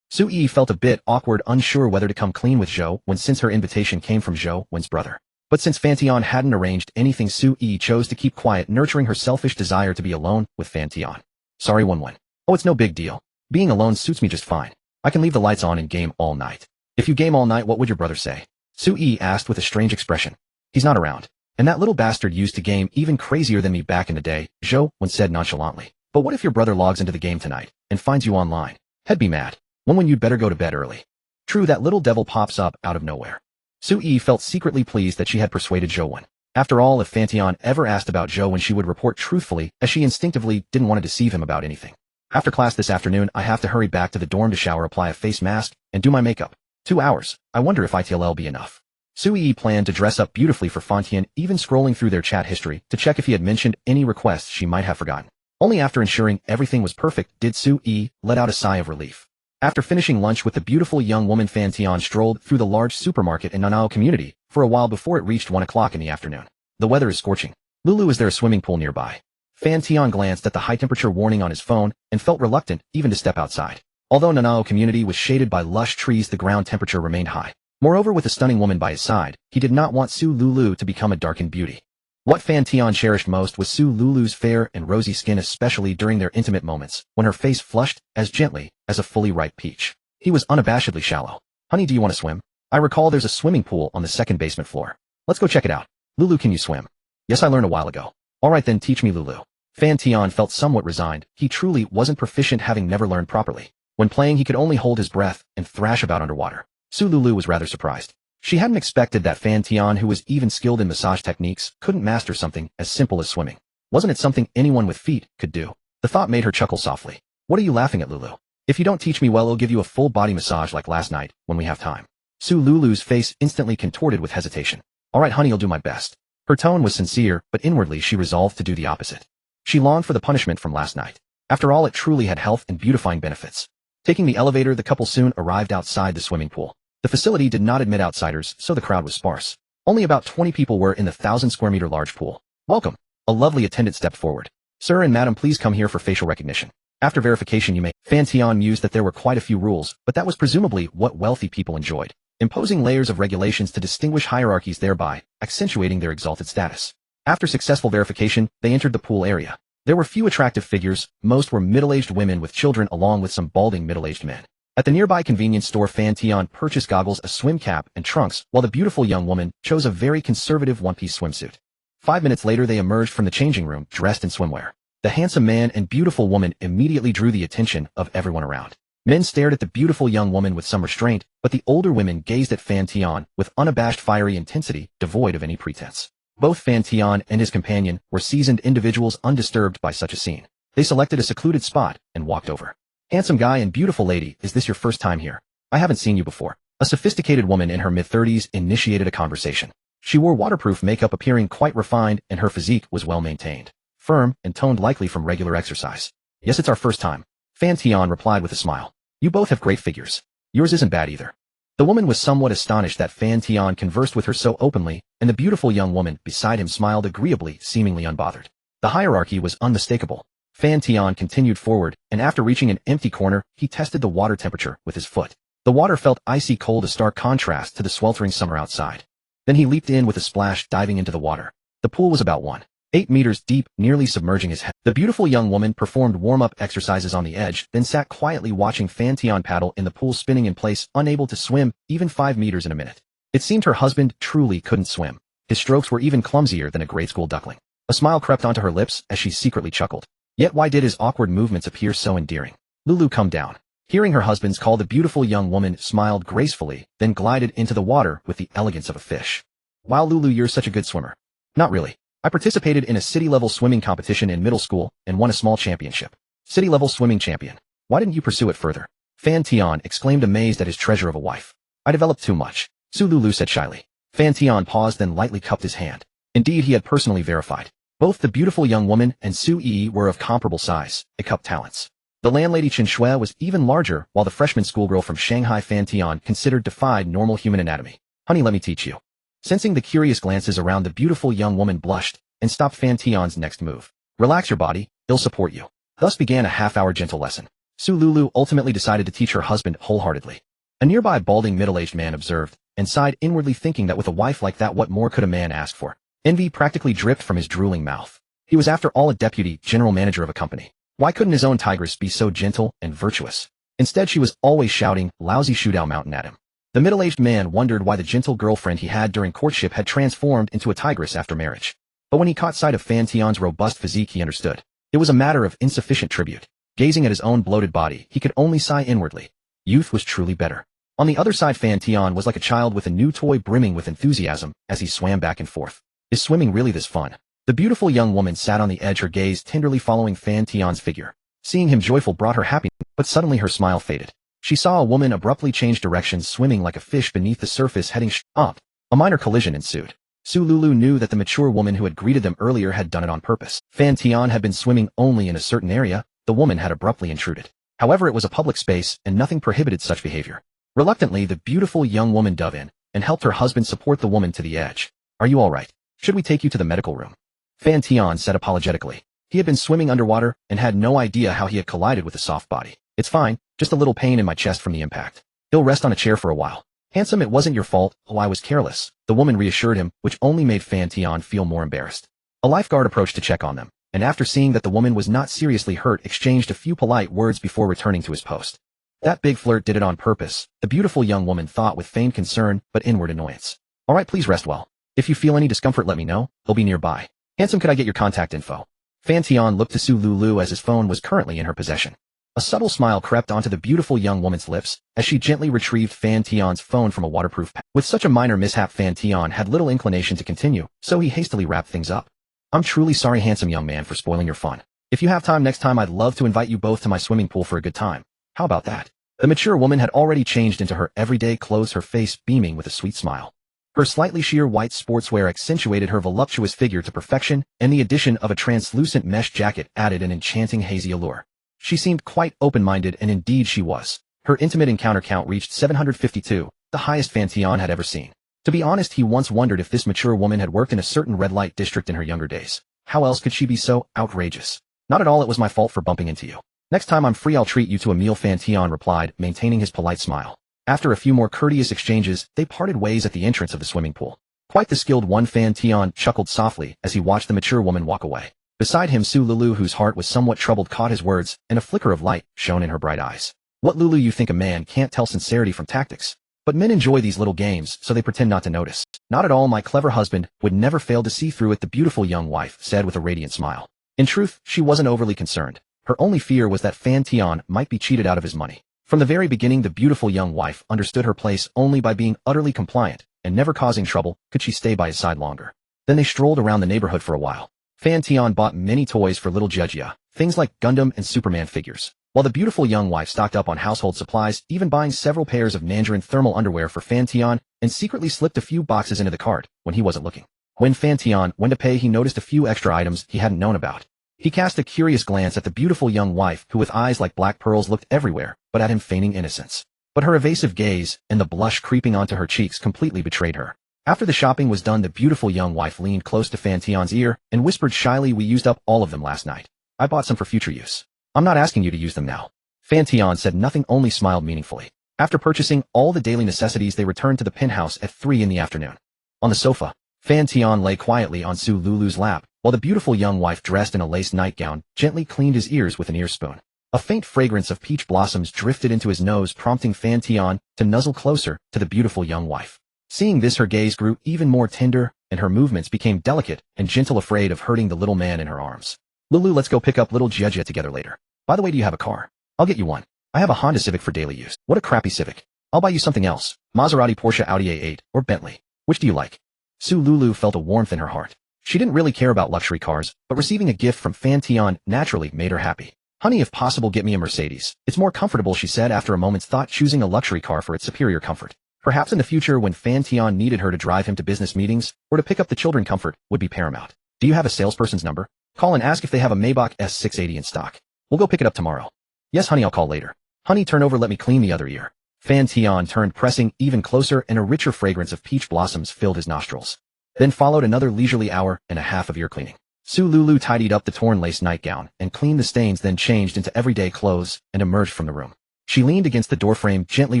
Su Yi felt a bit awkward, unsure whether to come clean with Zhou since her invitation came from Zhou's brother. But since Fan Tian hadn't arranged anything, Su Yi chose to keep quiet, nurturing her selfish desire to be alone with Fan Tian. Sorry, Wen. Oh, it's no big deal. Being alone suits me just fine. I can leave the lights on and game all night. If you game all night, what would your brother say? Su Yi asked with a strange expression. He's not around. And that little bastard used to game even crazier than me back in the day, Zhou said nonchalantly. But what if your brother logs into the game tonight and finds you online? He'd be mad. When you'd better go to bed early. True, that little devil pops up out of nowhere. Su Yi felt secretly pleased that she had persuaded Zhou. After all, if Fan Tian ever asked about Zhou, she would report truthfully, as she instinctively didn't want to deceive him about anything. After class this afternoon, I have to hurry back to the dorm to shower, apply a face mask, and do my makeup. 2 hours. I wonder if ITLL be enough. Su Yi planned to dress up beautifully for Fan Tian, even scrolling through their chat history to check if he had mentioned any requests she might have forgotten. Only after ensuring everything was perfect did Su Yi let out a sigh of relief. After finishing lunch with the beautiful young woman, Fan Tian strolled through the large supermarket in Nanao community for a while before it reached 1 o'clock in the afternoon. The weather is scorching. Lulu, is there a swimming pool nearby? Fan Tian glanced at the high temperature warning on his phone and felt reluctant even to step outside. Although Nanao community was shaded by lush trees, the ground temperature remained high. Moreover, with a stunning woman by his side, he did not want Su Lulu to become a darkened beauty. What Fan Tian cherished most was Su Lulu's fair and rosy skin, especially during their intimate moments, when her face flushed as gently as a fully ripe peach. He was unabashedly shallow. Honey, do you want to swim? I recall there's a swimming pool on the second basement floor. Let's go check it out. Lulu, can you swim? Yes, I learned a while ago. Alright then, teach me, Lulu. Fan Tian felt somewhat resigned. He truly wasn't proficient, having never learned properly. When playing, he could only hold his breath and thrash about underwater. Lulu was rather surprised. She hadn't expected that Fan Tian, who was even skilled in massage techniques, couldn't master something as simple as swimming. Wasn't it something anyone with feet could do? The thought made her chuckle softly. What are you laughing at, Lulu? If you don't teach me well, I'll give you a full body massage like last night, when we have time. Lulu's face instantly contorted with hesitation. Alright honey, I'll do my best. Her tone was sincere, but inwardly she resolved to do the opposite. She longed for the punishment from last night. After all, it truly had health and beautifying benefits. Taking the elevator, the couple soon arrived outside the swimming pool. The facility did not admit outsiders, so the crowd was sparse. Only about 20 people were in the 1,000-square-meter large pool. Welcome. A lovely attendant stepped forward. Sir and madam, please come here for facial recognition. After verification you may. Fan Tian mused that there were quite a few rules, but that was presumably what wealthy people enjoyed. Imposing layers of regulations to distinguish hierarchies, thereby accentuating their exalted status. After successful verification, they entered the pool area. There were few attractive figures. Most were middle-aged women with children, along with some balding middle-aged men. At the nearby convenience store, Fan Tian purchased goggles, a swim cap, and trunks, while the beautiful young woman chose a very conservative one-piece swimsuit. 5 minutes later, they emerged from the changing room, dressed in swimwear. The handsome man and beautiful woman immediately drew the attention of everyone around. Men stared at the beautiful young woman with some restraint, but the older women gazed at Fan Tian with unabashed fiery intensity, devoid of any pretense. Both Fan Tian and his companion were seasoned individuals, undisturbed by such a scene. They selected a secluded spot and walked over. Handsome guy and beautiful lady, is this your first time here? I haven't seen you before. A sophisticated woman in her mid-30s initiated a conversation. She wore waterproof makeup, appearing quite refined, and her physique was well maintained, firm, and toned, likely from regular exercise. Yes, it's our first time. Fan Tian replied with a smile. You both have great figures. Yours isn't bad either. The woman was somewhat astonished that Fan Tian conversed with her so openly, and the beautiful young woman beside him smiled agreeably, seemingly unbothered. The hierarchy was unmistakable. Fan Tian continued forward, and after reaching an empty corner, he tested the water temperature with his foot. The water felt icy cold, a stark contrast to the sweltering summer outside. Then he leaped in with a splash, diving into the water. The pool was about 1.8 meters deep, nearly submerging his head. The beautiful young woman performed warm-up exercises on the edge, then sat quietly watching Fan Tian paddle in the pool, spinning in place, unable to swim even 5 meters in a minute. It seemed her husband truly couldn't swim. His strokes were even clumsier than a grade school duckling. A smile crept onto her lips as she secretly chuckled. Yet why did his awkward movements appear so endearing? Lulu, come down. Hearing her husband's call, the beautiful young woman smiled gracefully, then glided into the water with the elegance of a fish. Wow, Lulu, you're such a good swimmer. Not really. I participated in a city-level swimming competition in middle school and won a small championship. City-level swimming champion. Why didn't you pursue it further? Fan Tian exclaimed, amazed at his treasure of a wife. I developed too much. Lulu said shyly. Fan Tian paused, then lightly cupped his hand. Indeed, he had personally verified. Both the beautiful young woman and Su Yi were of comparable size, cup talents. The landlady Chen Shui was even larger, while the freshman schoolgirl from Shanghai Fan Tian considered defied normal human anatomy. Honey, let me teach you. Sensing the curious glances around, the beautiful young woman blushed and stopped Fan Tian's next move. Relax your body, I'll support you. Thus began a half-hour gentle lesson. Lulu ultimately decided to teach her husband wholeheartedly. A nearby balding middle-aged man observed and sighed inwardly, thinking that with a wife like that, what more could a man ask for? Envy practically dripped from his drooling mouth. He was after all a deputy general manager of a company. Why couldn't his own tigress be so gentle and virtuous? Instead, she was always shouting lousy Shudao Mountain at him. The middle-aged man wondered why the gentle girlfriend he had during courtship had transformed into a tigress after marriage. But when he caught sight of Fan Tian's robust physique, he understood. It was a matter of insufficient tribute. Gazing at his own bloated body, he could only sigh inwardly. Youth was truly better. On the other side, Fan Tian was like a child with a new toy, brimming with enthusiasm as he swam back and forth. Is swimming really this fun? The beautiful young woman sat on the edge, her gaze tenderly following Fan Tian's figure. Seeing him joyful brought her happiness, but suddenly her smile faded. She saw a woman abruptly change directions, swimming like a fish beneath the surface, heading up. A minor collision ensued. Lulu knew that the mature woman who had greeted them earlier had done it on purpose. Fan Tian had been swimming only in a certain area. The woman had abruptly intruded. However, it was a public space, and nothing prohibited such behavior. Reluctantly, the beautiful young woman dove in and helped her husband support the woman to the edge. Are you all right? Should we take you to the medical room? Fan Tian said apologetically. He had been swimming underwater and had no idea how he had collided with a soft body. It's fine, just a little pain in my chest from the impact. He'll rest on a chair for a while. Handsome, it wasn't your fault. Oh, I was careless. The woman reassured him, which only made Fan Tian feel more embarrassed. A lifeguard approached to check on them, and after seeing that the woman was not seriously hurt, exchanged a few polite words before returning to his post. That big flirt did it on purpose, the beautiful young woman thought with feigned concern but inward annoyance. All right, please rest well. If you feel any discomfort, let me know. He'll be nearby. Handsome, could I get your contact info? Fan Tian looked to Su Lulu as his phone was currently in her possession. A subtle smile crept onto the beautiful young woman's lips as she gently retrieved Fan Tian's phone from a waterproof pack. With such a minor mishap, Fan Tian had little inclination to continue, so he hastily wrapped things up. I'm truly sorry, handsome young man, for spoiling your fun. If you have time next time, I'd love to invite you both to my swimming pool for a good time. How about that? The mature woman had already changed into her everyday clothes, her face beaming with a sweet smile. Her slightly sheer white sportswear accentuated her voluptuous figure to perfection, and the addition of a translucent mesh jacket added an enchanting hazy allure. She seemed quite open-minded, and indeed she was. Her intimate encounter count reached 752, the highest Fan Tian had ever seen. To be honest, he once wondered if this mature woman had worked in a certain red light district in her younger days. How else could she be so outrageous? Not at all, it was my fault for bumping into you. Next time I'm free, I'll treat you to a meal, Fan Tian replied, maintaining his polite smile. After a few more courteous exchanges, they parted ways at the entrance of the swimming pool. Quite the skilled one, Fan Tian chuckled softly as he watched the mature woman walk away. Beside him, Su Lulu, whose heart was somewhat troubled, caught his words, and a flicker of light shone in her bright eyes. What, Lulu, you think a man can't tell sincerity from tactics? But men enjoy these little games, so they pretend not to notice. Not at all, my clever husband would never fail to see through it, the beautiful young wife said with a radiant smile. In truth, she wasn't overly concerned. Her only fear was that Fan Tian might be cheated out of his money. From the very beginning, the beautiful young wife understood her place only by being utterly compliant and never causing trouble could she stay by his side longer. Then they strolled around the neighborhood for a while. Fan Tian bought many toys for little Jejia, things like Gundam and Superman figures, while the beautiful young wife stocked up on household supplies, even buying several pairs of Mandarin thermal underwear for Fan Tian, and secretly slipped a few boxes into the cart when he wasn't looking. When Fan Tian went to pay, he noticed a few extra items he hadn't known about. He cast a curious glance at the beautiful young wife, who with eyes like black pearls looked everywhere, but at him feigning innocence. But her evasive gaze and the blush creeping onto her cheeks completely betrayed her. After the shopping was done, the beautiful young wife leaned close to Fan Tian's ear and whispered shyly, we used up all of them last night. I bought some for future use. I'm not asking you to use them now. Fan Tian said nothing, only smiled meaningfully. After purchasing all the daily necessities, they returned to the penthouse at 3 in the afternoon. On the sofa, Fan Tian lay quietly on Su Lulu's lap, while the beautiful young wife, dressed in a lace nightgown, gently cleaned his ears with an ear spoon. A faint fragrance of peach blossoms drifted into his nose, prompting Fan Tian to nuzzle closer to the beautiful young wife. Seeing this, her gaze grew even more tender, and her movements became delicate and gentle, afraid of hurting the little man in her arms. Lulu, let's go pick up little Jejia together later. By the way, do you have a car? I'll get you one. I have a Honda Civic for daily use. What a crappy Civic. I'll buy you something else. Maserati, Porsche, Audi A8, or Bentley. Which do you like? Su Lulu felt a warmth in her heart. She didn't really care about luxury cars, but receiving a gift from Fan Tian naturally made her happy. Honey, if possible, get me a Mercedes. It's more comfortable, she said after a moment's thought, choosing a luxury car for its superior comfort. Perhaps in the future, when Fan Tian needed her to drive him to business meetings or to pick up the children, comfort would be paramount. Do you have a salesperson's number? Call and ask if they have a Maybach S680 in stock. We'll go pick it up tomorrow. Yes, honey, I'll call later. Honey, turn over, let me clean the other ear. Fan Tian turned, pressing even closer, and a richer fragrance of peach blossoms filled his nostrils. Then followed another leisurely hour and a half of ear cleaning. Su Lulu tidied up the torn lace nightgown and cleaned the stains, then changed into everyday clothes and emerged from the room. She leaned against the doorframe, gently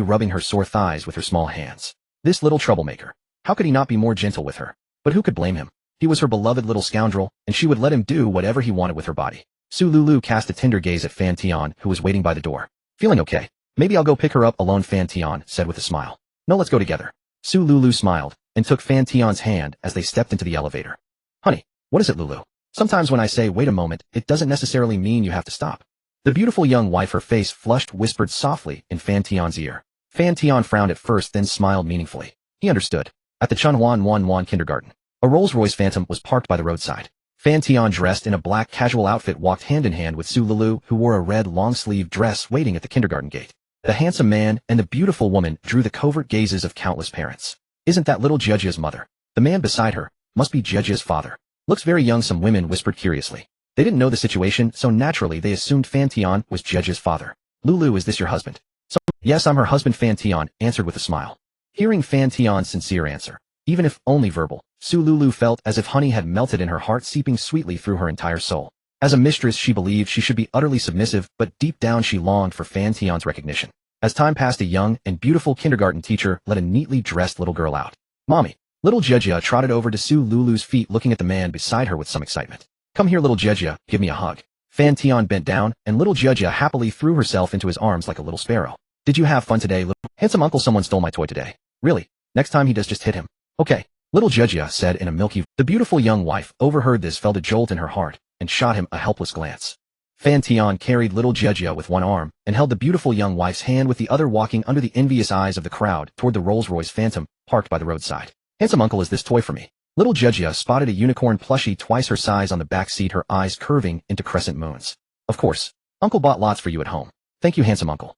rubbing her sore thighs with her small hands. This little troublemaker. How could he not be more gentle with her? But who could blame him? He was her beloved little scoundrel, and she would let him do whatever he wanted with her body. Su Lulu cast a tender gaze at Fan Tian, who was waiting by the door. Feeling okay? Maybe I'll go pick her up alone, Fan Tian said with a smile. No, let's go together. Su Lulu smiled and took Fan Tian's hand as they stepped into the elevator. Honey, what is it, Lulu? Sometimes when I say wait a moment, it doesn't necessarily mean you have to stop. The beautiful young wife, her face flushed, whispered softly in Fan Tian's ear. Fan Tian frowned at first, then smiled meaningfully. He understood. At the Chunhuan kindergarten, a Rolls-Royce Phantom was parked by the roadside. Fan Tian, dressed in a black casual outfit, walked hand in hand with Su Lulu, who wore a red long-sleeved dress, waiting at the kindergarten gate. The handsome man and the beautiful woman drew the covert gazes of countless parents. Isn't that little Jejia's mother? The man beside her must be Jejia's father. Looks very young, some women whispered curiously. They didn't know the situation, so naturally they assumed Fan Tian was Jejia's father. Lulu, is this your husband? Yes, I'm her husband, Fan Tian answered with a smile. Hearing Fan Tian's sincere answer, even if only verbal, Su Lulu felt as if honey had melted in her heart, seeping sweetly through her entire soul. As a mistress, she believed she should be utterly submissive, but deep down she longed for Fan Tian's recognition. As time passed, a young and beautiful kindergarten teacher let a neatly dressed little girl out. Mommy. Little Jejia trotted over to Su Lulu's feet, looking at the man beside her with some excitement. Come here, little Jejia, give me a hug. Fan Tian bent down, and little Jejia happily threw herself into his arms like a little sparrow. Did you have fun today, little handsome uncle? Someone stole my toy today. Really? Next time he does, just hit him. Okay. Little Jejia said in a milky voice. The beautiful young wife overheard this, felt a jolt in her heart, and shot him a helpless glance. Fan Tian carried little Jejia with one arm, and held the beautiful young wife's hand with the other, walking under the envious eyes of the crowd toward the Rolls-Royce Phantom, parked by the roadside. Handsome uncle, is this toy for me? Little Jejia spotted a unicorn plushie twice her size on the back seat, her eyes curving into crescent moons. Of course. Uncle bought lots for you at home. Thank you, handsome uncle.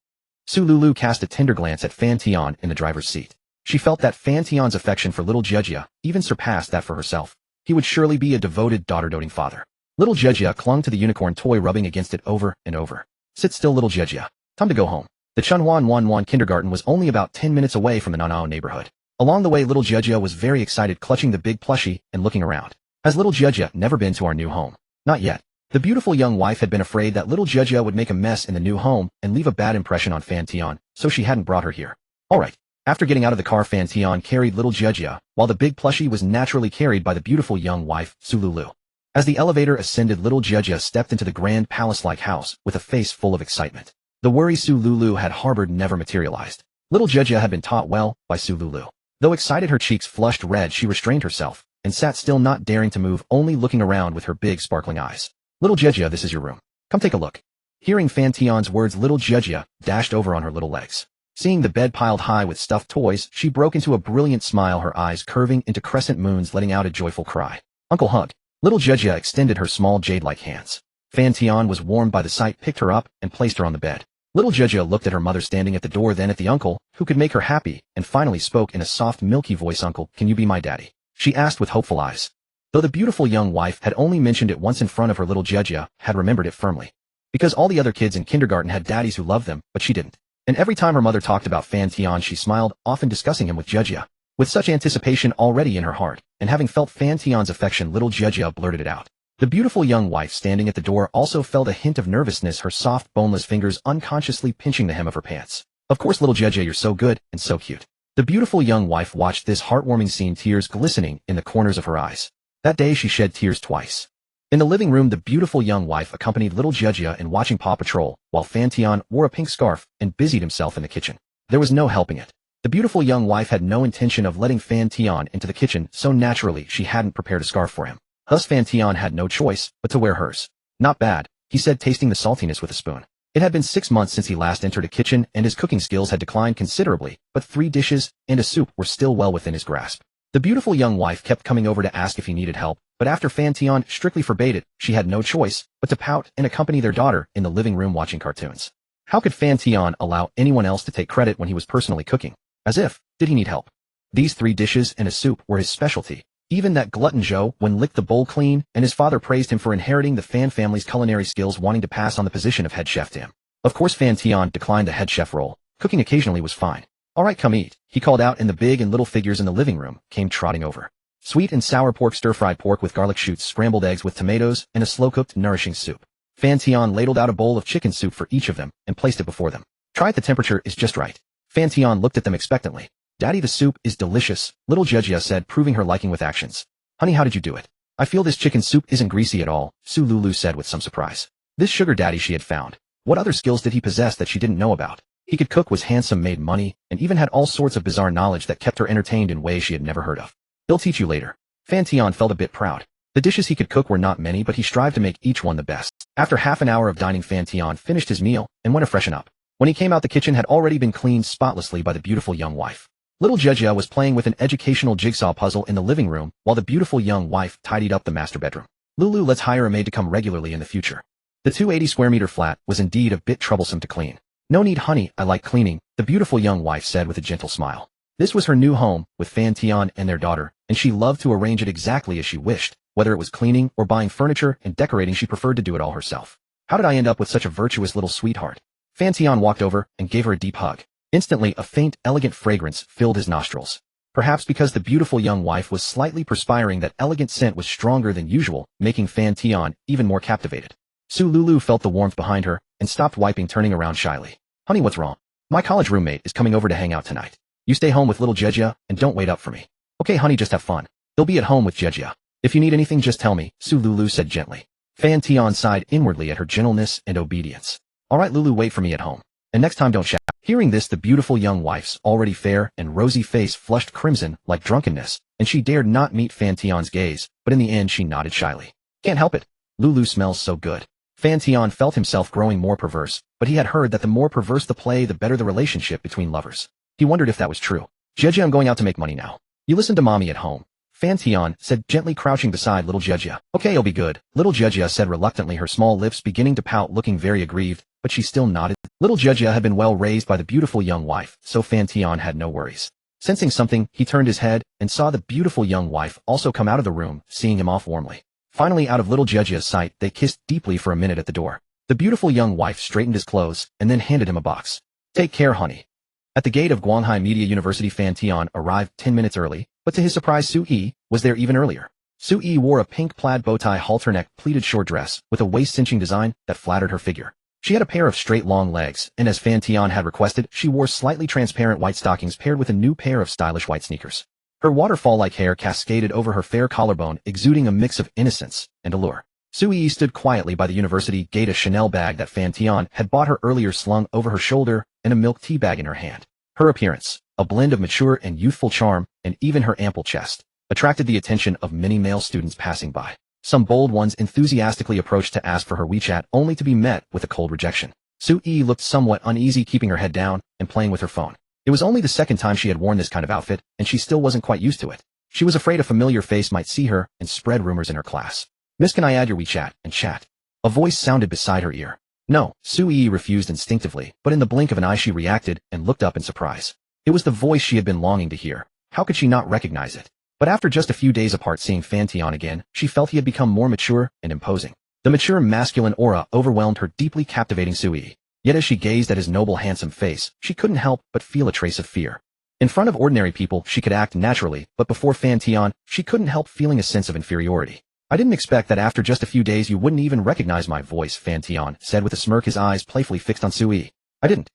Su Lulu cast a tender glance at Fan Tian in the driver's seat. She felt that Fan Tian's affection for little Jejia even surpassed that for herself. He would surely be a devoted, daughter-doting father. Little Jejia clung to the unicorn toy, rubbing against it over and over. Sit still, little Jejia. Time to go home. The Chunhuan kindergarten was only about 10 minutes away from the Nanao neighborhood. Along the way, little Jejia was very excited, clutching the big plushie and looking around. Has little Jejia never been to our new home? Not yet. The beautiful young wife had been afraid that little Jejia would make a mess in the new home and leave a bad impression on Fan Tian, so she hadn't brought her here. Alright. After getting out of the car, Fan Tian carried little Jejia, while the big plushie was naturally carried by the beautiful young wife, Su Lulu. As the elevator ascended, little Jejia stepped into the grand palace-like house with a face full of excitement. The worry Su Lulu had harbored never materialized. Little Jejia had been taught well by Su Lulu. Though excited, her cheeks flushed red, she restrained herself and sat still, not daring to move, only looking around with her big sparkling eyes. Little Jejia, this is your room. Come take a look. Hearing Fan Tian's words, little Jejia dashed over on her little legs. Seeing the bed piled high with stuffed toys, she broke into a brilliant smile, her eyes curving into crescent moons, letting out a joyful cry. Uncle, hug. Little Jejia extended her small jade-like hands. Fan Tian was warmed by the sight, picked her up, and placed her on the bed. Little Jejia looked at her mother standing at the door, then at the uncle, who could make her happy, and finally spoke in a soft, milky voice. Uncle, can you be my daddy? She asked with hopeful eyes. Though the beautiful young wife had only mentioned it once in front of her, little Jejia had remembered it firmly. Because all the other kids in kindergarten had daddies who loved them, but she didn't. And every time her mother talked about Fan Tian, she smiled, often discussing him with Jejia. With such anticipation already in her heart, and having felt Fan Tian's affection, little Jejia blurted it out. The beautiful young wife standing at the door also felt a hint of nervousness, her soft, boneless fingers unconsciously pinching the hem of her pants. Of course, little Jejia, you're so good and so cute. The beautiful young wife watched this heartwarming scene, tears glistening in the corners of her eyes. That day she shed tears twice. In the living room, the beautiful young wife accompanied little Jejia in watching Paw Patrol, while Fan Tian wore a pink scarf and busied himself in the kitchen. There was no helping it. The beautiful young wife had no intention of letting Fan Tian into the kitchen, so naturally she hadn't prepared a scarf for him. Thus Fan Tian had no choice but to wear hers. Not bad, he said, tasting the saltiness with a spoon. It had been 6 months since he last entered a kitchen, and his cooking skills had declined considerably, but 3 dishes and a soup were still well within his grasp. The beautiful young wife kept coming over to ask if he needed help, but after Fan Tian strictly forbade it, she had no choice but to pout and accompany their daughter in the living room watching cartoons. How could Fan Tian allow anyone else to take credit when he was personally cooking? As if, did he need help? These 3 dishes and a soup were his specialty. Even that glutton Zhou Wen licked the bowl clean, and his father praised him for inheriting the Fan family's culinary skills, wanting to pass on the position of head chef to him. Of course, Fan Tian declined the head chef role. Cooking occasionally was fine. Alright, come eat, he called out, and the big and little figures in the living room came trotting over. Sweet and sour pork, stir-fried pork with garlic shoots, scrambled eggs with tomatoes, and a slow-cooked, nourishing soup. Fan Tian ladled out a bowl of chicken soup for each of them and placed it before them. Try it, the temperature is just right. Fan Tian looked at them expectantly. Daddy, the soup is delicious, little Jejia said, proving her liking with actions. Honey, how did you do it? I feel this chicken soup isn't greasy at all, Su Lulu said with some surprise. This sugar daddy she had found. What other skills did he possess that she didn't know about? He could cook, was handsome, made money, and even had all sorts of bizarre knowledge that kept her entertained in ways she had never heard of. He'll teach you later. Fan Tian felt a bit proud. The dishes he could cook were not many, but he strived to make each one the best. After half an hour of dining, Fan Tian finished his meal and went to freshen up. When he came out, the kitchen had already been cleaned spotlessly by the beautiful young wife. Little Jejia was playing with an educational jigsaw puzzle in the living room, while the beautiful young wife tidied up the master bedroom. Lulu, let's hire a maid to come regularly in the future. The 280 square meter flat was indeed a bit troublesome to clean. No need, honey, I like cleaning, the beautiful young wife said with a gentle smile. This was her new home, with Fan Tian and their daughter, and she loved to arrange it exactly as she wished. Whether it was cleaning or buying furniture and decorating, she preferred to do it all herself. How did I end up with such a virtuous little sweetheart? Fan Tian walked over and gave her a deep hug. Instantly, a faint, elegant fragrance filled his nostrils. Perhaps because the beautiful young wife was slightly perspiring, that elegant scent was stronger than usual, making Fan Tian even more captivated. Su Lulu felt the warmth behind her and stopped wiping, turning around shyly. Honey, what's wrong? My college roommate is coming over to hang out tonight. You stay home with little Jejia and don't wait up for me. Okay, honey, just have fun. He'll be at home with Jejia. If you need anything, just tell me, Su Lulu said gently. Fan Tian sighed inwardly at her gentleness and obedience. Alright, Lulu, wait for me at home. And next time don't shout. Hearing this, the beautiful young wife's already fair and rosy face flushed crimson like drunkenness, and she dared not meet Fan Tian's gaze, but in the end she nodded shyly. Can't help it. Lulu smells so good. Fan Tian felt himself growing more perverse, but he had heard that the more perverse the play, the better the relationship between lovers. He wondered if that was true. Jejia, I'm going out to make money now. You listen to mommy at home. Fan Tian said, gently crouching beside little Jejia. Okay, it'll be good. Little Jejia said reluctantly, her small lips beginning to pout, looking very aggrieved, but she still nodded. Little Jejia had been well raised by the beautiful young wife, so Fan Tian had no worries. Sensing something, he turned his head and saw the beautiful young wife also come out of the room, seeing him off warmly. Finally, out of little Jejia's sight, they kissed deeply for a minute at the door. The beautiful young wife straightened his clothes and then handed him a box. Take care, honey. At the gate of Guanghai Media University, Fan Tian arrived 10 minutes early, but to his surprise, Su Yi was there even earlier. Su Yi wore a pink plaid bow-tie halter-neck pleated short dress with a waist-cinching design that flattered her figure. She had a pair of straight long legs, and as Fan Tian had requested, she wore slightly transparent white stockings paired with a new pair of stylish white sneakers. Her waterfall-like hair cascaded over her fair collarbone, exuding a mix of innocence and allure. Su Yi stood quietly by the university gate, a Chanel bag that Fan Tian had bought her earlier slung over her shoulder and a milk tea bag in her hand. Her appearance, a blend of mature and youthful charm, and even her ample chest, attracted the attention of many male students passing by. Some bold ones enthusiastically approached to ask for her WeChat, only to be met with a cold rejection. Su Yi looked somewhat uneasy, keeping her head down and playing with her phone. It was only the second time she had worn this kind of outfit, and she still wasn't quite used to it. She was afraid a familiar face might see her and spread rumors in her class. Miss, can I add your WeChat and chat? A voice sounded beside her ear. No, Su Yi refused instinctively, but in the blink of an eye she reacted and looked up in surprise. It was the voice she had been longing to hear. How could she not recognize it? But after just a few days apart seeing Fan Tian again, she felt he had become more mature and imposing. The mature masculine aura overwhelmed her, deeply captivating Su Yi. Yet as she gazed at his noble handsome face, she couldn't help but feel a trace of fear. In front of ordinary people she could act naturally, but before Fan Tian, she couldn't help feeling a sense of inferiority. I didn't expect that after just a few days you wouldn't even recognize my voice, Fan Tian said with a smirk, his eyes playfully fixed on Su Yi. I didn't.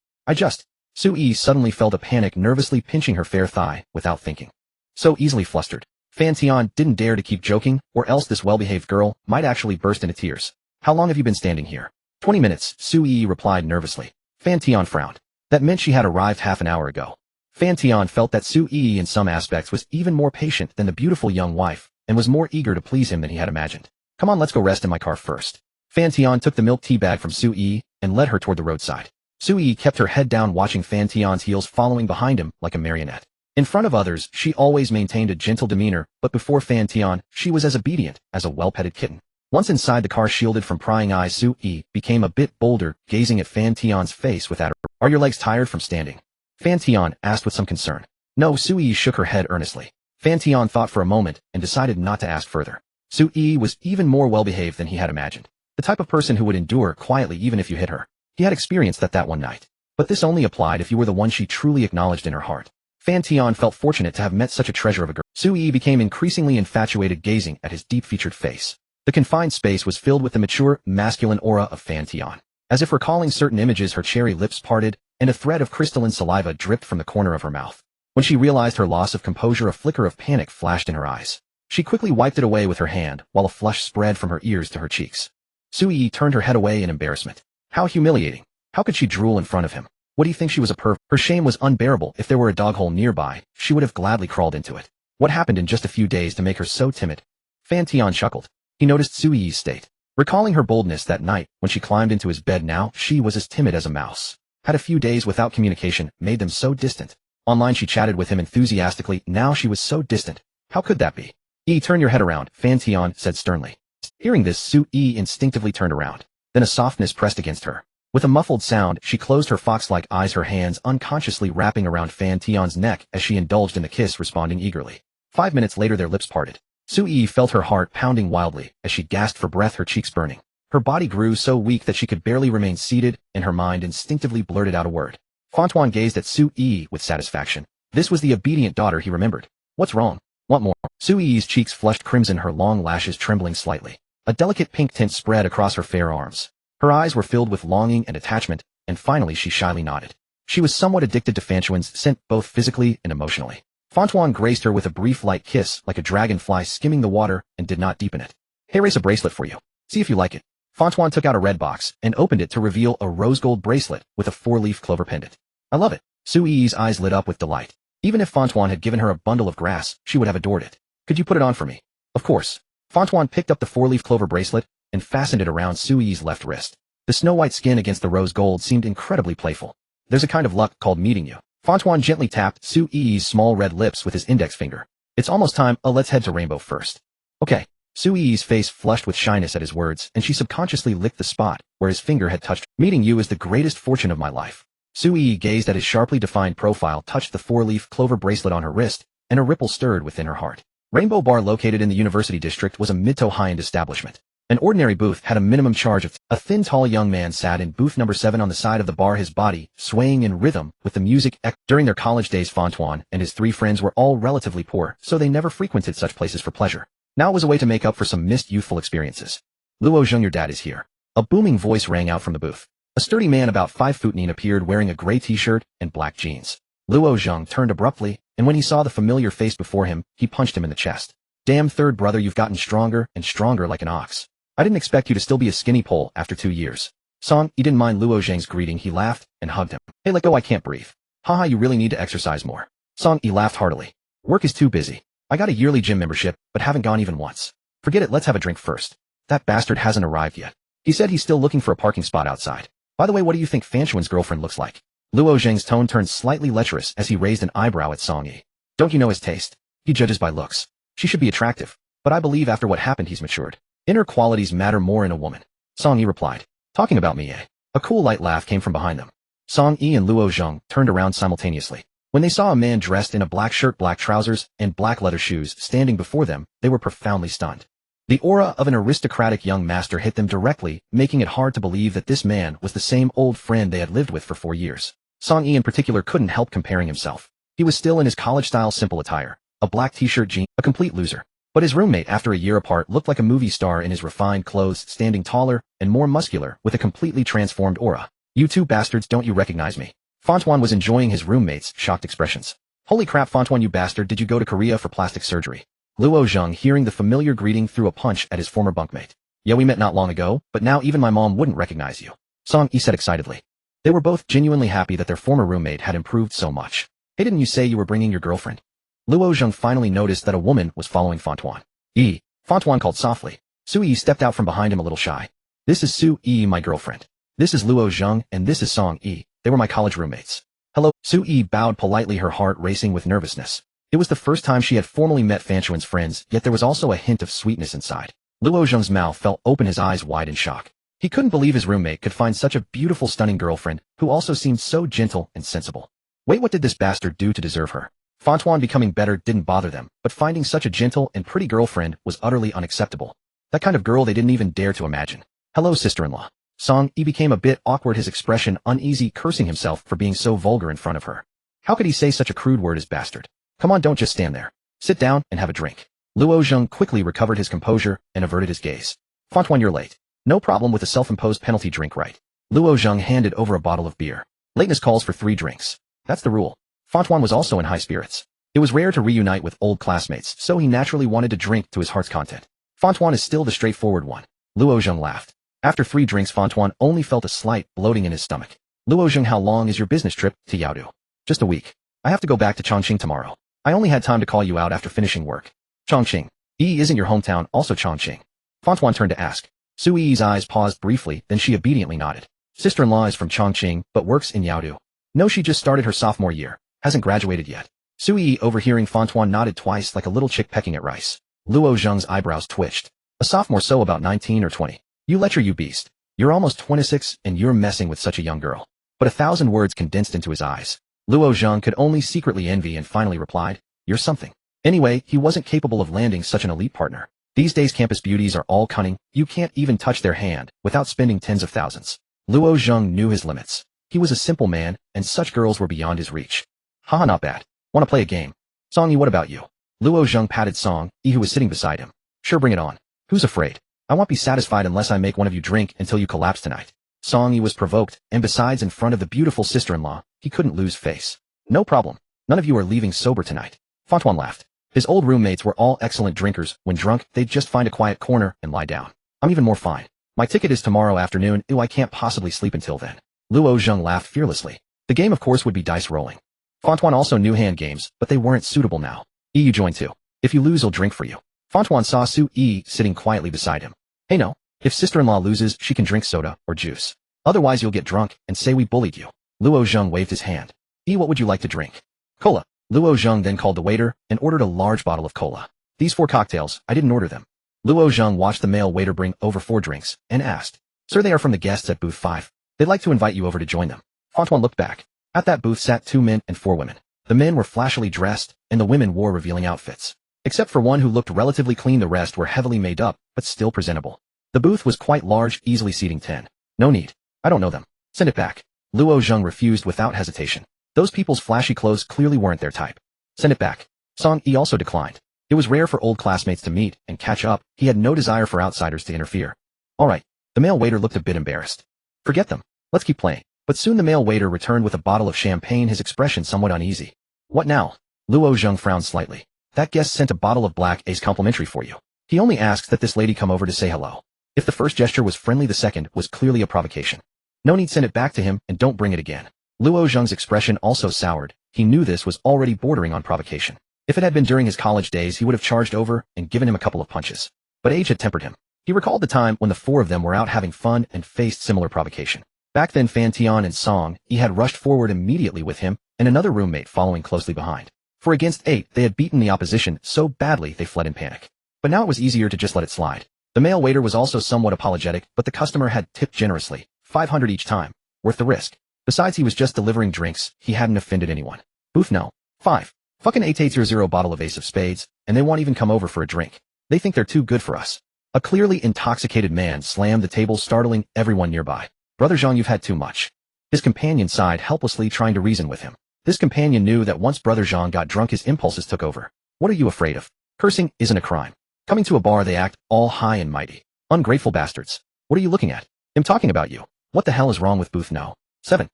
Su Yi suddenly felt a panic, nervously pinching her fair thigh without thinking. So easily flustered. Fan Tian didn't dare to keep joking, or else this well-behaved girl might actually burst into tears. How long have you been standing here? 20 minutes, Su Yi replied nervously. Fan Tian frowned. That meant she had arrived half an hour ago. Fan Tian felt that Su Yi in some aspects was even more patient than the beautiful young wife, and was more eager to please him than he had imagined. Come on, let's go rest in my car first. Fan Tian took the milk tea bag from Su Yi and led her toward the roadside. Su Yi kept her head down, watching Fan Tian's heels following behind him like a marionette. In front of others, she always maintained a gentle demeanor, but before Fan Tian, she was as obedient as a well-petted kitten. Once inside the car, shielded from prying eyes, Su Yi became a bit bolder, gazing at Fan Tian's face with admiration. Are your legs tired from standing? Fan Tian asked with some concern. No, Su Yi shook her head earnestly. Fan Tian thought for a moment and decided not to ask further. Su Yi was even more well-behaved than he had imagined. The type of person who would endure quietly even if you hit her. He had experienced that one night. But this only applied if you were the one she truly acknowledged in her heart. Fan Tian felt fortunate to have met such a treasure of a girl. Su Yi became increasingly infatuated, gazing at his deep-featured face. The confined space was filled with the mature, masculine aura of Fan Tian. As if recalling certain images, her cherry lips parted, and a thread of crystalline saliva dripped from the corner of her mouth. When she realized her loss of composure, a flicker of panic flashed in her eyes. She quickly wiped it away with her hand, while a flush spread from her ears to her cheeks. Su Yi turned her head away in embarrassment. How humiliating. How could she drool in front of him? Would he think she was a perv? Her shame was unbearable. If there were a dog hole nearby, she would have gladly crawled into it. What happened in just a few days to make her so timid? Fan Tian chuckled. He noticed Su Yi's state. Recalling her boldness that night, when she climbed into his bed, now she was as timid as a mouse. Had a few days without communication made them so distant? Online she chatted with him enthusiastically, now she was so distant. How could that be? Turn your head around, Fan Tian said sternly. Hearing this, Su Yi instinctively turned around. Then a softness pressed against her. With a muffled sound, she closed her fox-like eyes, her hands unconsciously wrapping around Fan Tian's neck as she indulged in the kiss, responding eagerly. 5 minutes later their lips parted. Su Yi felt her heart pounding wildly as she gasped for breath, her cheeks burning. Her body grew so weak that she could barely remain seated, and her mind instinctively blurted out a word. Fan Tian gazed at Su Yi with satisfaction. This was the obedient daughter he remembered. What's wrong? Want more? Su Yi's cheeks flushed crimson, her long lashes trembling slightly. A delicate pink tint spread across her fair arms. Her eyes were filled with longing and attachment, and finally she shyly nodded. She was somewhat addicted to Fan Tian's scent, both physically and emotionally. Fan Tian graced her with a brief light kiss, like a dragonfly skimming the water, and did not deepen it. Hey, race a bracelet for you. See if you like it. Fan Tian took out a red box and opened it to reveal a rose gold bracelet with a 4-leaf clover pendant. I love it. Su Yi's eyes lit up with delight. Even if Fan Tian had given her a bundle of grass, she would have adored it. Could you put it on for me? Of course. Fan Tian picked up the four-leaf clover bracelet and fastened it around Su Yi's left wrist. The snow-white skin against the rose gold seemed incredibly playful. There's a kind of luck called meeting you. Fan Tian gently tapped Su Yi's small red lips with his index finger. It's almost time, let's head to Rainbow first. Okay. Su Yi's face flushed with shyness at his words, and she subconsciously licked the spot where his finger had touched. Meeting you is the greatest fortune of my life. Su Yi gazed at his sharply defined profile, touched the four-leaf clover bracelet on her wrist, and a ripple stirred within her heart. Rainbow Bar, located in the University District, was a mid to high-end establishment. An ordinary booth had a minimum charge of a thin, tall young man sat in booth number 7 on the side of the bar, his body swaying in rhythm with the music. During their college days, Fan Tian and his 3 friends were all relatively poor, so they never frequented such places for pleasure. Now it was a way to make up for some missed youthful experiences. Luo Zheng, your dad is here. A booming voice rang out from the booth. A sturdy man about 5'9" appeared wearing a gray t-shirt and black jeans. Luo Zheng turned abruptly, and when he saw the familiar face before him, he punched him in the chest. Damn, third brother, you've gotten stronger and stronger like an ox. I didn't expect you to still be a skinny pole after 2 years. Song, he didn't mind Luo Zheng's greeting. He laughed and hugged him. Hey, let go, I can't breathe. Haha, you really need to exercise more. Song, he laughed heartily. Work is too busy. I got a yearly gym membership, but haven't gone even once. Forget it, let's have a drink first. That bastard hasn't arrived yet. He said he's still looking for a parking spot outside. By the way, what do you think Fan Tian's girlfriend looks like? Luo Zheng's tone turned slightly lecherous as he raised an eyebrow at Song Yi. Don't you know his taste? He judges by looks. She should be attractive, but I believe after what happened he's matured. Inner qualities matter more in a woman. Song Yi replied. Talking about me, eh? A cool light laugh came from behind them. Song Yi and Luo Zheng turned around simultaneously. When they saw a man dressed in a black shirt, black trousers, and black leather shoes standing before them, they were profoundly stunned. The aura of an aristocratic young master hit them directly, making it hard to believe that this man was the same old friend they had lived with for 4 years. Song Yi in particular couldn't help comparing himself. He was still in his college-style simple attire, a black t-shirt, jeans, a complete loser. But his roommate, after a year apart, looked like a movie star in his refined clothes, standing taller and more muscular with a completely transformed aura. You two bastards, don't you recognize me? Fan Tian was enjoying his roommate's shocked expressions. Holy crap, Fan Tian, you bastard, did you go to Korea for plastic surgery? Luo Zheng, hearing the familiar greeting, threw a punch at his former bunkmate. Yeah, we met not long ago, but now even my mom wouldn't recognize you. Song Yi said excitedly. They were both genuinely happy that their former roommate had improved so much. Hey, didn't you say you were bringing your girlfriend? Luo Zheng finally noticed that a woman was following Fan Tian. Fan Tian called softly. Su Yi stepped out from behind him a little shy. This is Su Yi, my girlfriend. This is Luo Zheng, and this is Song Yi. They were my college roommates. Hello. Su Yi bowed politely, her heart racing with nervousness. It was the first time she had formally met Fan Tian's friends, yet there was also a hint of sweetness inside. Luo Zheng's mouth fell open, his eyes wide in shock. He couldn't believe his roommate could find such a beautiful, stunning girlfriend, who also seemed so gentle and sensible. Wait, what did this bastard do to deserve her? Fan Tian becoming better didn't bother them, but finding such a gentle and pretty girlfriend was utterly unacceptable. That kind of girl they didn't even dare to imagine. Hello, sister-in-law. Song Yi became a bit awkward, his expression uneasy, cursing himself for being so vulgar in front of her. How could he say such a crude word as bastard? Come on, don't just stand there. Sit down and have a drink. Luo Zheng quickly recovered his composure and averted his gaze. Fan Tian, you're late. No problem with a self-imposed penalty, drink right. Luo Zheng handed over a bottle of beer. Lateness calls for 3 drinks. That's the rule. Fan Tian was also in high spirits. It was rare to reunite with old classmates, so he naturally wanted to drink to his heart's content. Fan Tian is still the straightforward one. Luo Zheng laughed. After 3 drinks, Fan Tian only felt a slight bloating in his stomach. Luo Zheng, how long is your business trip to Yaodu? Just a week. I have to go back to Chongqing tomorrow. I only had time to call you out after finishing work. Chongqing. Isn't your hometown also Chongqing? Fan Tian turned to ask. Su Yi's eyes paused briefly, then she obediently nodded. Sister-in-law is from Chongqing, but works in Yaodu. No, she just started her sophomore year. Hasn't graduated yet. Su Yi, overhearing Fan Tian, nodded twice like a little chick pecking at rice. Luo Zheng's eyebrows twitched. A sophomore, so about 19 or 20. You lecture, you beast. You're almost 26 and you're messing with such a young girl. But 1,000 words condensed into his eyes. Luo Zheng could only secretly envy and finally replied, you're something. Anyway, he wasn't capable of landing such an elite partner. These days campus beauties are all cunning, you can't even touch their hand without spending tens of thousands. Luo Zheng knew his limits. He was a simple man, and such girls were beyond his reach. Haha, not bad. Want to play a game? Song Yi, what about you? Luo Zheng patted Song Yi, who was sitting beside him. Sure, bring it on. Who's afraid? I won't be satisfied unless I make one of you drink until you collapse tonight. Song Yi was provoked, and besides, in front of the beautiful sister-in-law, he couldn't lose face. No problem. None of you are leaving sober tonight. Fan Tian laughed. His old roommates were all excellent drinkers. When drunk, they'd just find a quiet corner and lie down. I'm even more fine. My ticket is tomorrow afternoon. Ew, I can't possibly sleep until then. Luo Zheng laughed fearlessly. The game, of course, would be dice rolling. Fan Tian also knew hand games, but they weren't suitable now. You join too. If you lose, I'll drink for you. Fan Tian saw Su Yi sitting quietly beside him. Hey no, if sister-in-law loses, she can drink soda or juice. Otherwise you'll get drunk and say we bullied you. Luo Zheng waved his hand. What would you like to drink? Cola. Luo Zheng then called the waiter and ordered a large bottle of cola. These 4 cocktails, I didn't order them. Luo Zheng watched the male waiter bring over 4 drinks and asked, Sir, they are from the guests at booth 5. They'd like to invite you over to join them. Fan Tian looked back. At that booth sat 2 men and 4 women. The men were flashily dressed, and the women wore revealing outfits. Except for one who looked relatively clean, the rest were heavily made up, but still presentable. The booth was quite large, easily seating 10. No need. I don't know them. Send it back. Luo Zheng refused without hesitation. Those people's flashy clothes clearly weren't their type. Send it back. Song Yi also declined. It was rare for old classmates to meet and catch up. He had no desire for outsiders to interfere. All right. The male waiter looked a bit embarrassed. Forget them. Let's keep playing. But soon the male waiter returned with a bottle of champagne, his expression somewhat uneasy. What now? Luo Zheng frowned slightly. That guest sent a bottle of Black Ace complimentary for you. He only asks that this lady come over to say hello. If the first gesture was friendly, the second was clearly a provocation. No need, send it back to him and don't bring it again. Luo Zheng's expression also soured. He knew this was already bordering on provocation. If it had been during his college days, he would have charged over and given him a couple of punches. But age had tempered him. He recalled the time when the 4 of them were out having fun and faced similar provocation. Back then Fan Tian and Song Yi had rushed forward immediately with him and another roommate following closely behind. For against 8, they had beaten the opposition so badly they fled in panic. But now it was easier to just let it slide. The male waiter was also somewhat apologetic, but the customer had tipped generously, 500 each time, worth the risk. Besides, he was just delivering drinks, he hadn't offended anyone. Booth no. 5. Fucking 8800 bottle of Ace of Spades, and they won't even come over for a drink. They think they're too good for us. A clearly intoxicated man slammed the table, startling everyone nearby. Brother Zhang, you've had too much. His companion sighed helplessly, trying to reason with him. This companion knew that once Brother Zhang got drunk, his impulses took over. What are you afraid of? Cursing isn't a crime. Coming to a bar, they act all high and mighty. Ungrateful bastards. What are you looking at? I'm talking about you. What the hell is wrong with booth no. 7.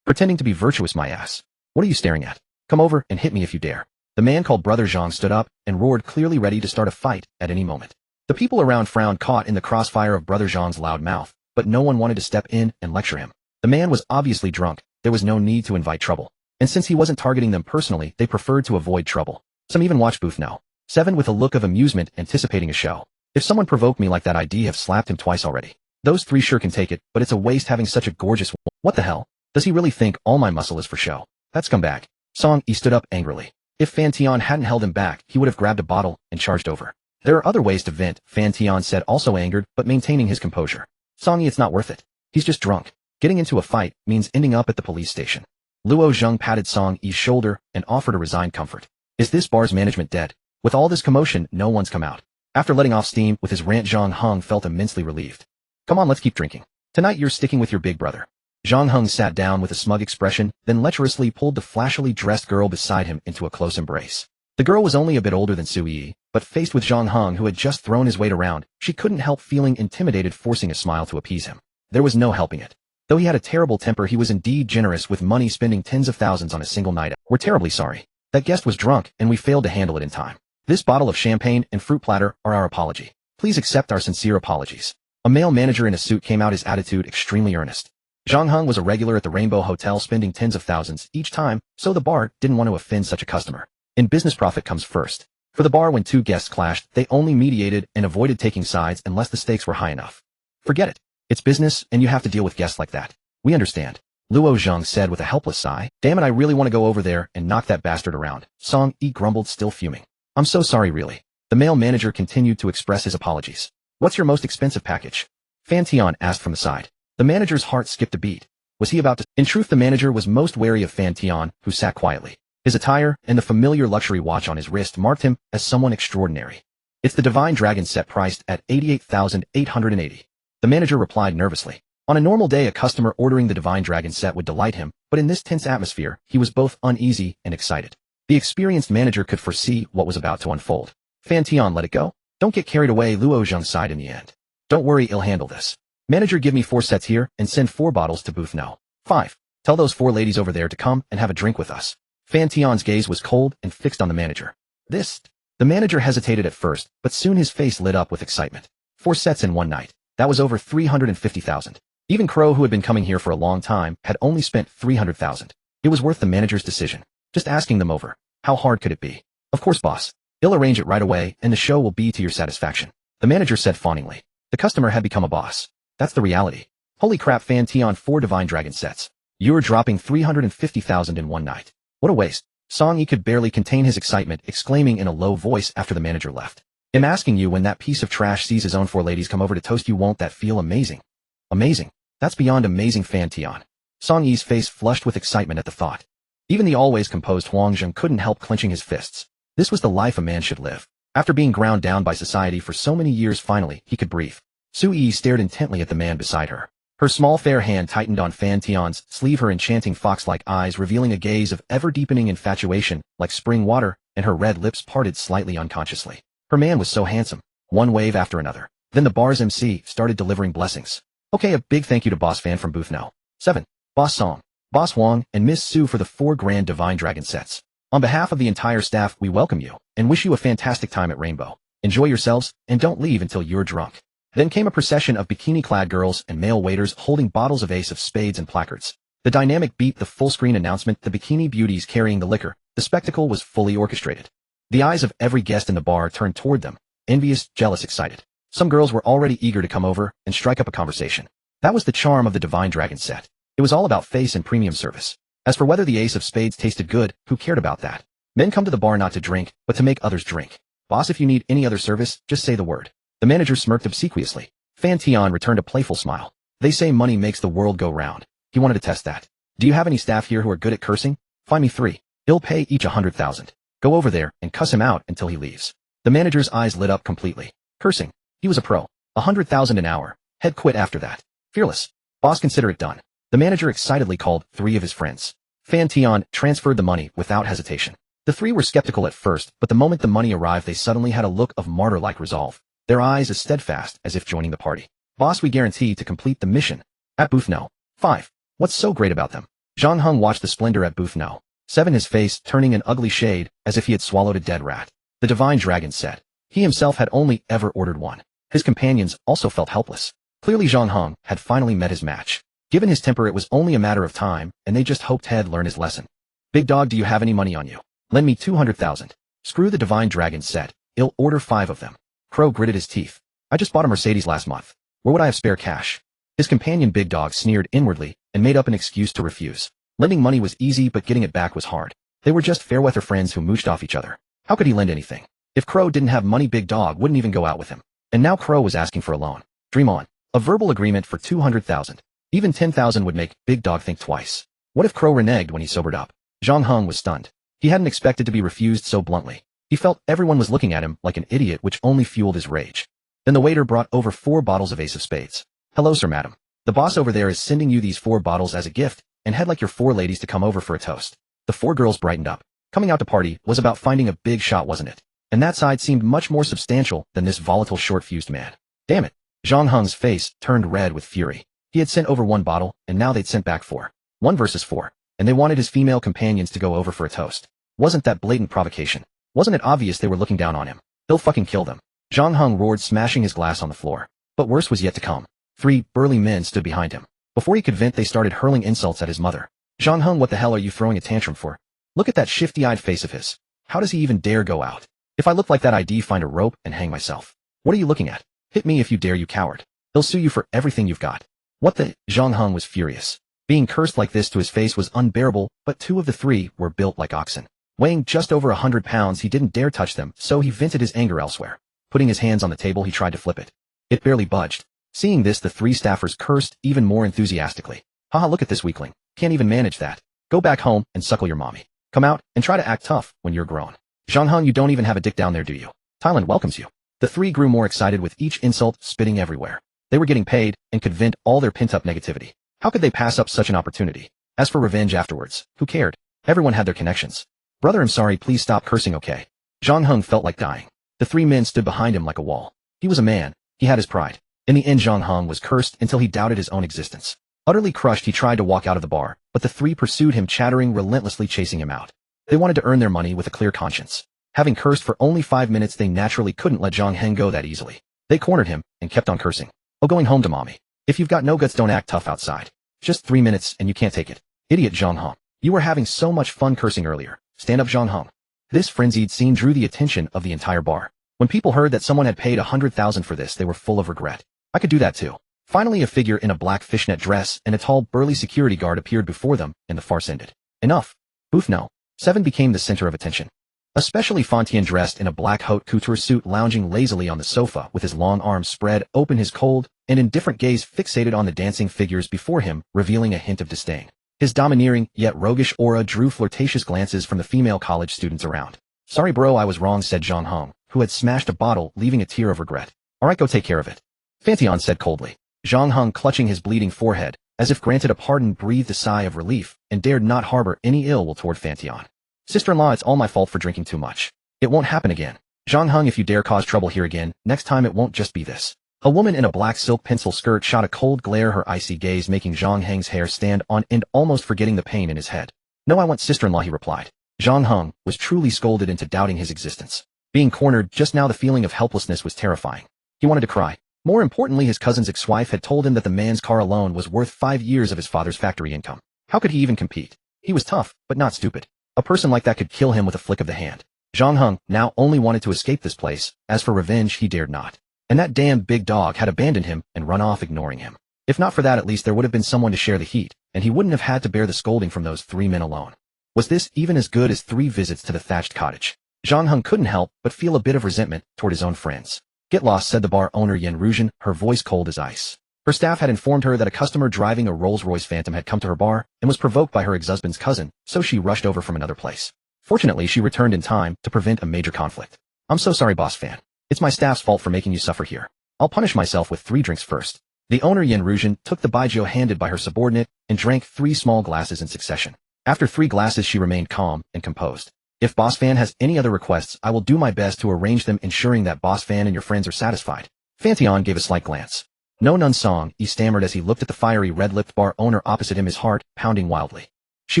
Pretending to be virtuous, my ass. What are you staring at? Come over and hit me if you dare. The man called Brother Zhang stood up and roared, clearly ready to start a fight at any moment. The people around frowned, caught in the crossfire of Brother Zhang's loud mouth, but no one wanted to step in and lecture him. The man was obviously drunk. There was no need to invite trouble. And since he wasn't targeting them personally, they preferred to avoid trouble. Some even watched booth no. 7 with a look of amusement, anticipating a show. If someone provoked me like that, I'd have slapped him twice already. Those 3 sure can take it, but it's a waste having such a gorgeous one. What the hell? Does he really think all my muscle is for show? That scumbag. Song Yi stood up angrily. If Fan Tian hadn't held him back, he would have grabbed a bottle and charged over. There are other ways to vent, Fan Tian said, also angered, but maintaining his composure. Song Yi, it's not worth it. He's just drunk. Getting into a fight means ending up at the police station. Luo Zheng patted Song Yi's shoulder and offered a resigned comfort. Is this bar's management dead? With all this commotion, no one's come out. After letting off steam with his rant, Zhang Heng felt immensely relieved. Come on, let's keep drinking. Tonight you're sticking with your big brother. Zhang Heng sat down with a smug expression, then lecherously pulled the flashily dressed girl beside him into a close embrace. The girl was only a bit older than Su Yi, but faced with Zhang Heng, who had just thrown his weight around, she couldn't help feeling intimidated, forcing a smile to appease him. There was no helping it. Though he had a terrible temper, he was indeed generous with money, spending tens of thousands on a single night. We're terribly sorry. That guest was drunk, and we failed to handle it in time. This bottle of champagne and fruit platter are our apology. Please accept our sincere apologies. A male manager in a suit came out, his attitude extremely earnest. Zhang Heng was a regular at the Rainbow Hotel, spending tens of thousands each time, so the bar didn't want to offend such a customer. In business, profit comes first. For the bar, when 2 guests clashed, they only mediated and avoided taking sides unless the stakes were high enough. Forget it. It's business, and you have to deal with guests like that. We understand. Luo Zheng said with a helpless sigh. Damn it, I really want to go over there and knock that bastard around. Song Yi grumbled, still fuming. I'm so sorry, really. The male manager continued to express his apologies. What's your most expensive package? Fan Tian asked from the side. The manager's heart skipped a beat. Was he about to? In truth, the manager was most wary of Fan Tian, who sat quietly. His attire and the familiar luxury watch on his wrist marked him as someone extraordinary. It's the Divine Dragon set, priced at 88,880. The manager replied nervously. On a normal day, a customer ordering the Divine Dragon set would delight him, but in this tense atmosphere, he was both uneasy and excited. The experienced manager could foresee what was about to unfold. Fan Tian, let it go. Don't get carried away, Luo Zheng sighed in the end. Don't worry, I'll handle this. Manager, give me 4 sets here and send 4 bottles to booth no. 5. Tell those 4 ladies over there to come and have a drink with us. Fan Tian's gaze was cold and fixed on the manager. This. The manager hesitated at first, but soon his face lit up with excitement. 4 sets in one night. That was over 350,000. Even Crow, who had been coming here for a long time, had only spent 300,000. It was worth the manager's decision. Just asking them over. How hard could it be? Of course, boss. He'll arrange it right away, and the show will be to your satisfaction. The manager said fawningly. The customer had become a boss. That's the reality. Holy crap, Fan Tian 4 Divine Dragon sets. You're dropping 350,000 in one night. What a waste. Song Yi could barely contain his excitement, exclaiming in a low voice after the manager left. I'm asking you, when that piece of trash sees his own 4 ladies come over to toast you, won't that feel amazing? Amazing. That's beyond amazing, Fan Tian. Song Yi's face flushed with excitement at the thought. Even the always composed Huang Zheng couldn't help clenching his fists. This was the life a man should live. After being ground down by society for so many years, finally, he could breathe. Su Yi stared intently at the man beside her. Her small fair hand tightened on Fan Tian's sleeve, her enchanting fox-like eyes revealing a gaze of ever-deepening infatuation, like spring water, and her red lips parted slightly unconsciously. Her man was so handsome. One wave after another. Then the bar's MC started delivering blessings. Okay, a big thank you to Boss Fan from booth No. 7. Boss Song, Boss Huang, and Miss Su for the 4 grand Divine Dragon sets. On behalf of the entire staff, we welcome you, and wish you a fantastic time at Rainbow. Enjoy yourselves, and don't leave until you're drunk. Then came a procession of bikini-clad girls and male waiters holding bottles of ace of spades and placards. The dynamic beat the full-screen announcement, the bikini beauties carrying the liquor. The spectacle was fully orchestrated. The eyes of every guest in the bar turned toward them, envious, jealous, excited. Some girls were already eager to come over and strike up a conversation. That was the charm of the Divine Dragon set. It was all about face and premium service. As for whether the ace of spades tasted good, who cared about that? Men come to the bar not to drink, but to make others drink. Boss, if you need any other service, just say the word. The manager smirked obsequiously. Fan Tian returned a playful smile. They say money makes the world go round. He wanted to test that. Do you have any staff here who are good at cursing? Find me 3. He'll pay each 100,000. Go over there and cuss him out until he leaves. The manager's eyes lit up completely. Cursing. He was a pro. 100,000 an hour. He'd quit after that. Fearless. Boss, consider it done. The manager excitedly called 3 of his friends. Fan Tian transferred the money without hesitation. The 3 were skeptical at first, but the moment the money arrived, they suddenly had a look of martyr-like resolve. Their eyes as steadfast as if joining the party. Boss, we guarantee to complete the mission. At booth No. 5. What's so great about them? Zhang Heng watched the splendor at booth No. 7, his face turning an ugly shade as if he had swallowed a dead rat. The Divine Dragon said. He himself had only ever ordered one. His companions also felt helpless. Clearly Zhang Heng had finally met his match. Given his temper, it was only a matter of time, and they just hoped he'd learn his lesson. Big dog, do you have any money on you? Lend me 200,000. Screw, the Divine Dragon said. I'll order 5 of them. Crow gritted his teeth. I just bought a Mercedes last month. Where would I have spare cash? His companion Big Dog sneered inwardly and made up an excuse to refuse. Lending money was easy, but getting it back was hard. They were just fair-weather friends who mooched off each other. How could he lend anything? If Crow didn't have money, Big Dog wouldn't even go out with him. And now Crow was asking for a loan. Dream on. A verbal agreement for 200,000. Even 10,000 would make Big Dog think twice. What if Crow reneged when he sobered up? Zhang Heng was stunned. He hadn't expected to be refused so bluntly. He felt everyone was looking at him like an idiot, which only fueled his rage. Then the waiter brought over 4 bottles of ace of spades. Hello, sir, madam. The boss over there is sending you these 4 bottles as a gift, and he'd like your 4 ladies to come over for a toast. The 4 girls brightened up. Coming out to party was about finding a big shot, wasn't it? And that side seemed much more substantial than this volatile, short-fused man. Damn it. Zhang Heng's face turned red with fury. He had sent over 1 bottle, and now they'd sent back 4. 1 versus 4. And they wanted his female companions to go over for a toast. Wasn't that blatant provocation? Wasn't it obvious they were looking down on him? He'll fucking kill them. Zhang Heng roared, smashing his glass on the floor. But worse was yet to come. 3 burly men stood behind him. Before he could vent, they started hurling insults at his mother. Zhang Heng, what the hell are you throwing a tantrum for? Look at that shifty-eyed face of his. How does he even dare go out? If I look like that, I'd find a rope and hang myself. What are you looking at? Hit me if you dare, you coward. They'll sue you for everything you've got. What the? Zhang Heng was furious. Being cursed like this to his face was unbearable, but 2 of the 3 were built like oxen. Weighing just over 100 pounds, he didn't dare touch them, so he vented his anger elsewhere. Putting his hands on the table, he tried to flip it. It barely budged. Seeing this, the 3 staffers cursed even more enthusiastically. Haha, look at this weakling. Can't even manage that. Go back home and suckle your mommy. Come out and try to act tough when you're grown. Zhang Heng, you don't even have a dick down there, do you? Thailand welcomes you. The 3 grew more excited with each insult, spitting everywhere. They were getting paid and could vent all their pent-up negativity. How could they pass up such an opportunity? As for revenge afterwards, who cared? Everyone had their connections. Brother, I'm sorry, please stop cursing, okay? Zhang Heng felt like dying. The 3 men stood behind him like a wall. He was a man. He had his pride. In the end, Zhang Heng was cursed until he doubted his own existence. Utterly crushed, he tried to walk out of the bar, but the 3 pursued him, chattering, relentlessly chasing him out. They wanted to earn their money with a clear conscience. Having cursed for only 5 minutes, they naturally couldn't let Zhang Heng go that easily. They cornered him and kept on cursing. Oh, going home to mommy. If you've got no guts, don't act tough outside. Just 3 minutes and you can't take it. Idiot Zhang Heng. You were having so much fun cursing earlier, Stand up, Zhang Heng. This frenzied scene drew the attention of the entire bar. When people heard that someone had paid 100,000 for this, they were full of regret. I could do that too. Finally, a figure in a black fishnet dress and a tall, burly security guard appeared before them, and the farce ended. Enough. Booth No. 7 became the center of attention. Especially Fan Tian, dressed in a black haute couture suit, lounging lazily on the sofa with his long arms spread open, his cold and indifferent gaze fixated on the dancing figures before him, revealing a hint of disdain. His domineering, yet roguish aura drew flirtatious glances from the female college students around. Sorry bro, I was wrong, said Zhang Heng, who had smashed a bottle, leaving a tear of regret. Alright, go take care of it. Fan Tian said coldly. Zhang Heng, clutching his bleeding forehead, as if granted a pardon, breathed a sigh of relief, and dared not harbor any ill will toward Fan Tian. Sister-in-law, it's all my fault for drinking too much. It won't happen again. Zhang Heng, if you dare cause trouble here again, next time it won't just be this. A woman in a black silk pencil skirt shot a cold glare, her icy gaze making Zhang Heng's hair stand on end, almost forgetting the pain in his head. No, I want sister-in-law, he replied. Zhang Heng was truly scolded into doubting his existence. Being cornered just now, the feeling of helplessness was terrifying. He wanted to cry. More importantly, his cousin's ex-wife had told him that the man's car alone was worth 5 years of his father's factory income. How could he even compete? He was tough, but not stupid. A person like that could kill him with a flick of the hand. Zhang Heng now only wanted to escape this place. As for revenge, he dared not. And that damn big dog had abandoned him and run off, ignoring him. If not for that, at least there would have been someone to share the heat, and he wouldn't have had to bear the scolding from those 3 men alone. Was this even as good as 3 visits to the thatched cottage? Zhang Heng couldn't help but feel a bit of resentment toward his own friends. Get lost, said the bar owner Yan Ruzhen, her voice cold as ice. Her staff had informed her that a customer driving a Rolls-Royce Phantom had come to her bar and was provoked by her ex-husband's cousin, so she rushed over from another place. Fortunately, she returned in time to prevent a major conflict. I'm so sorry, boss Fan. It's my staff's fault for making you suffer here. I'll punish myself with 3 drinks first. The owner Yan Ruzhen took the baijiu handed by her subordinate and drank 3 small glasses in succession. After 3 glasses, she remained calm and composed. If Boss Fan has any other requests, I will do my best to arrange them, ensuring that Boss Fan and your friends are satisfied. Fan Tian gave a slight glance. No, none song, he stammered as he looked at the fiery red-lipped bar owner opposite him, his heart pounding wildly. She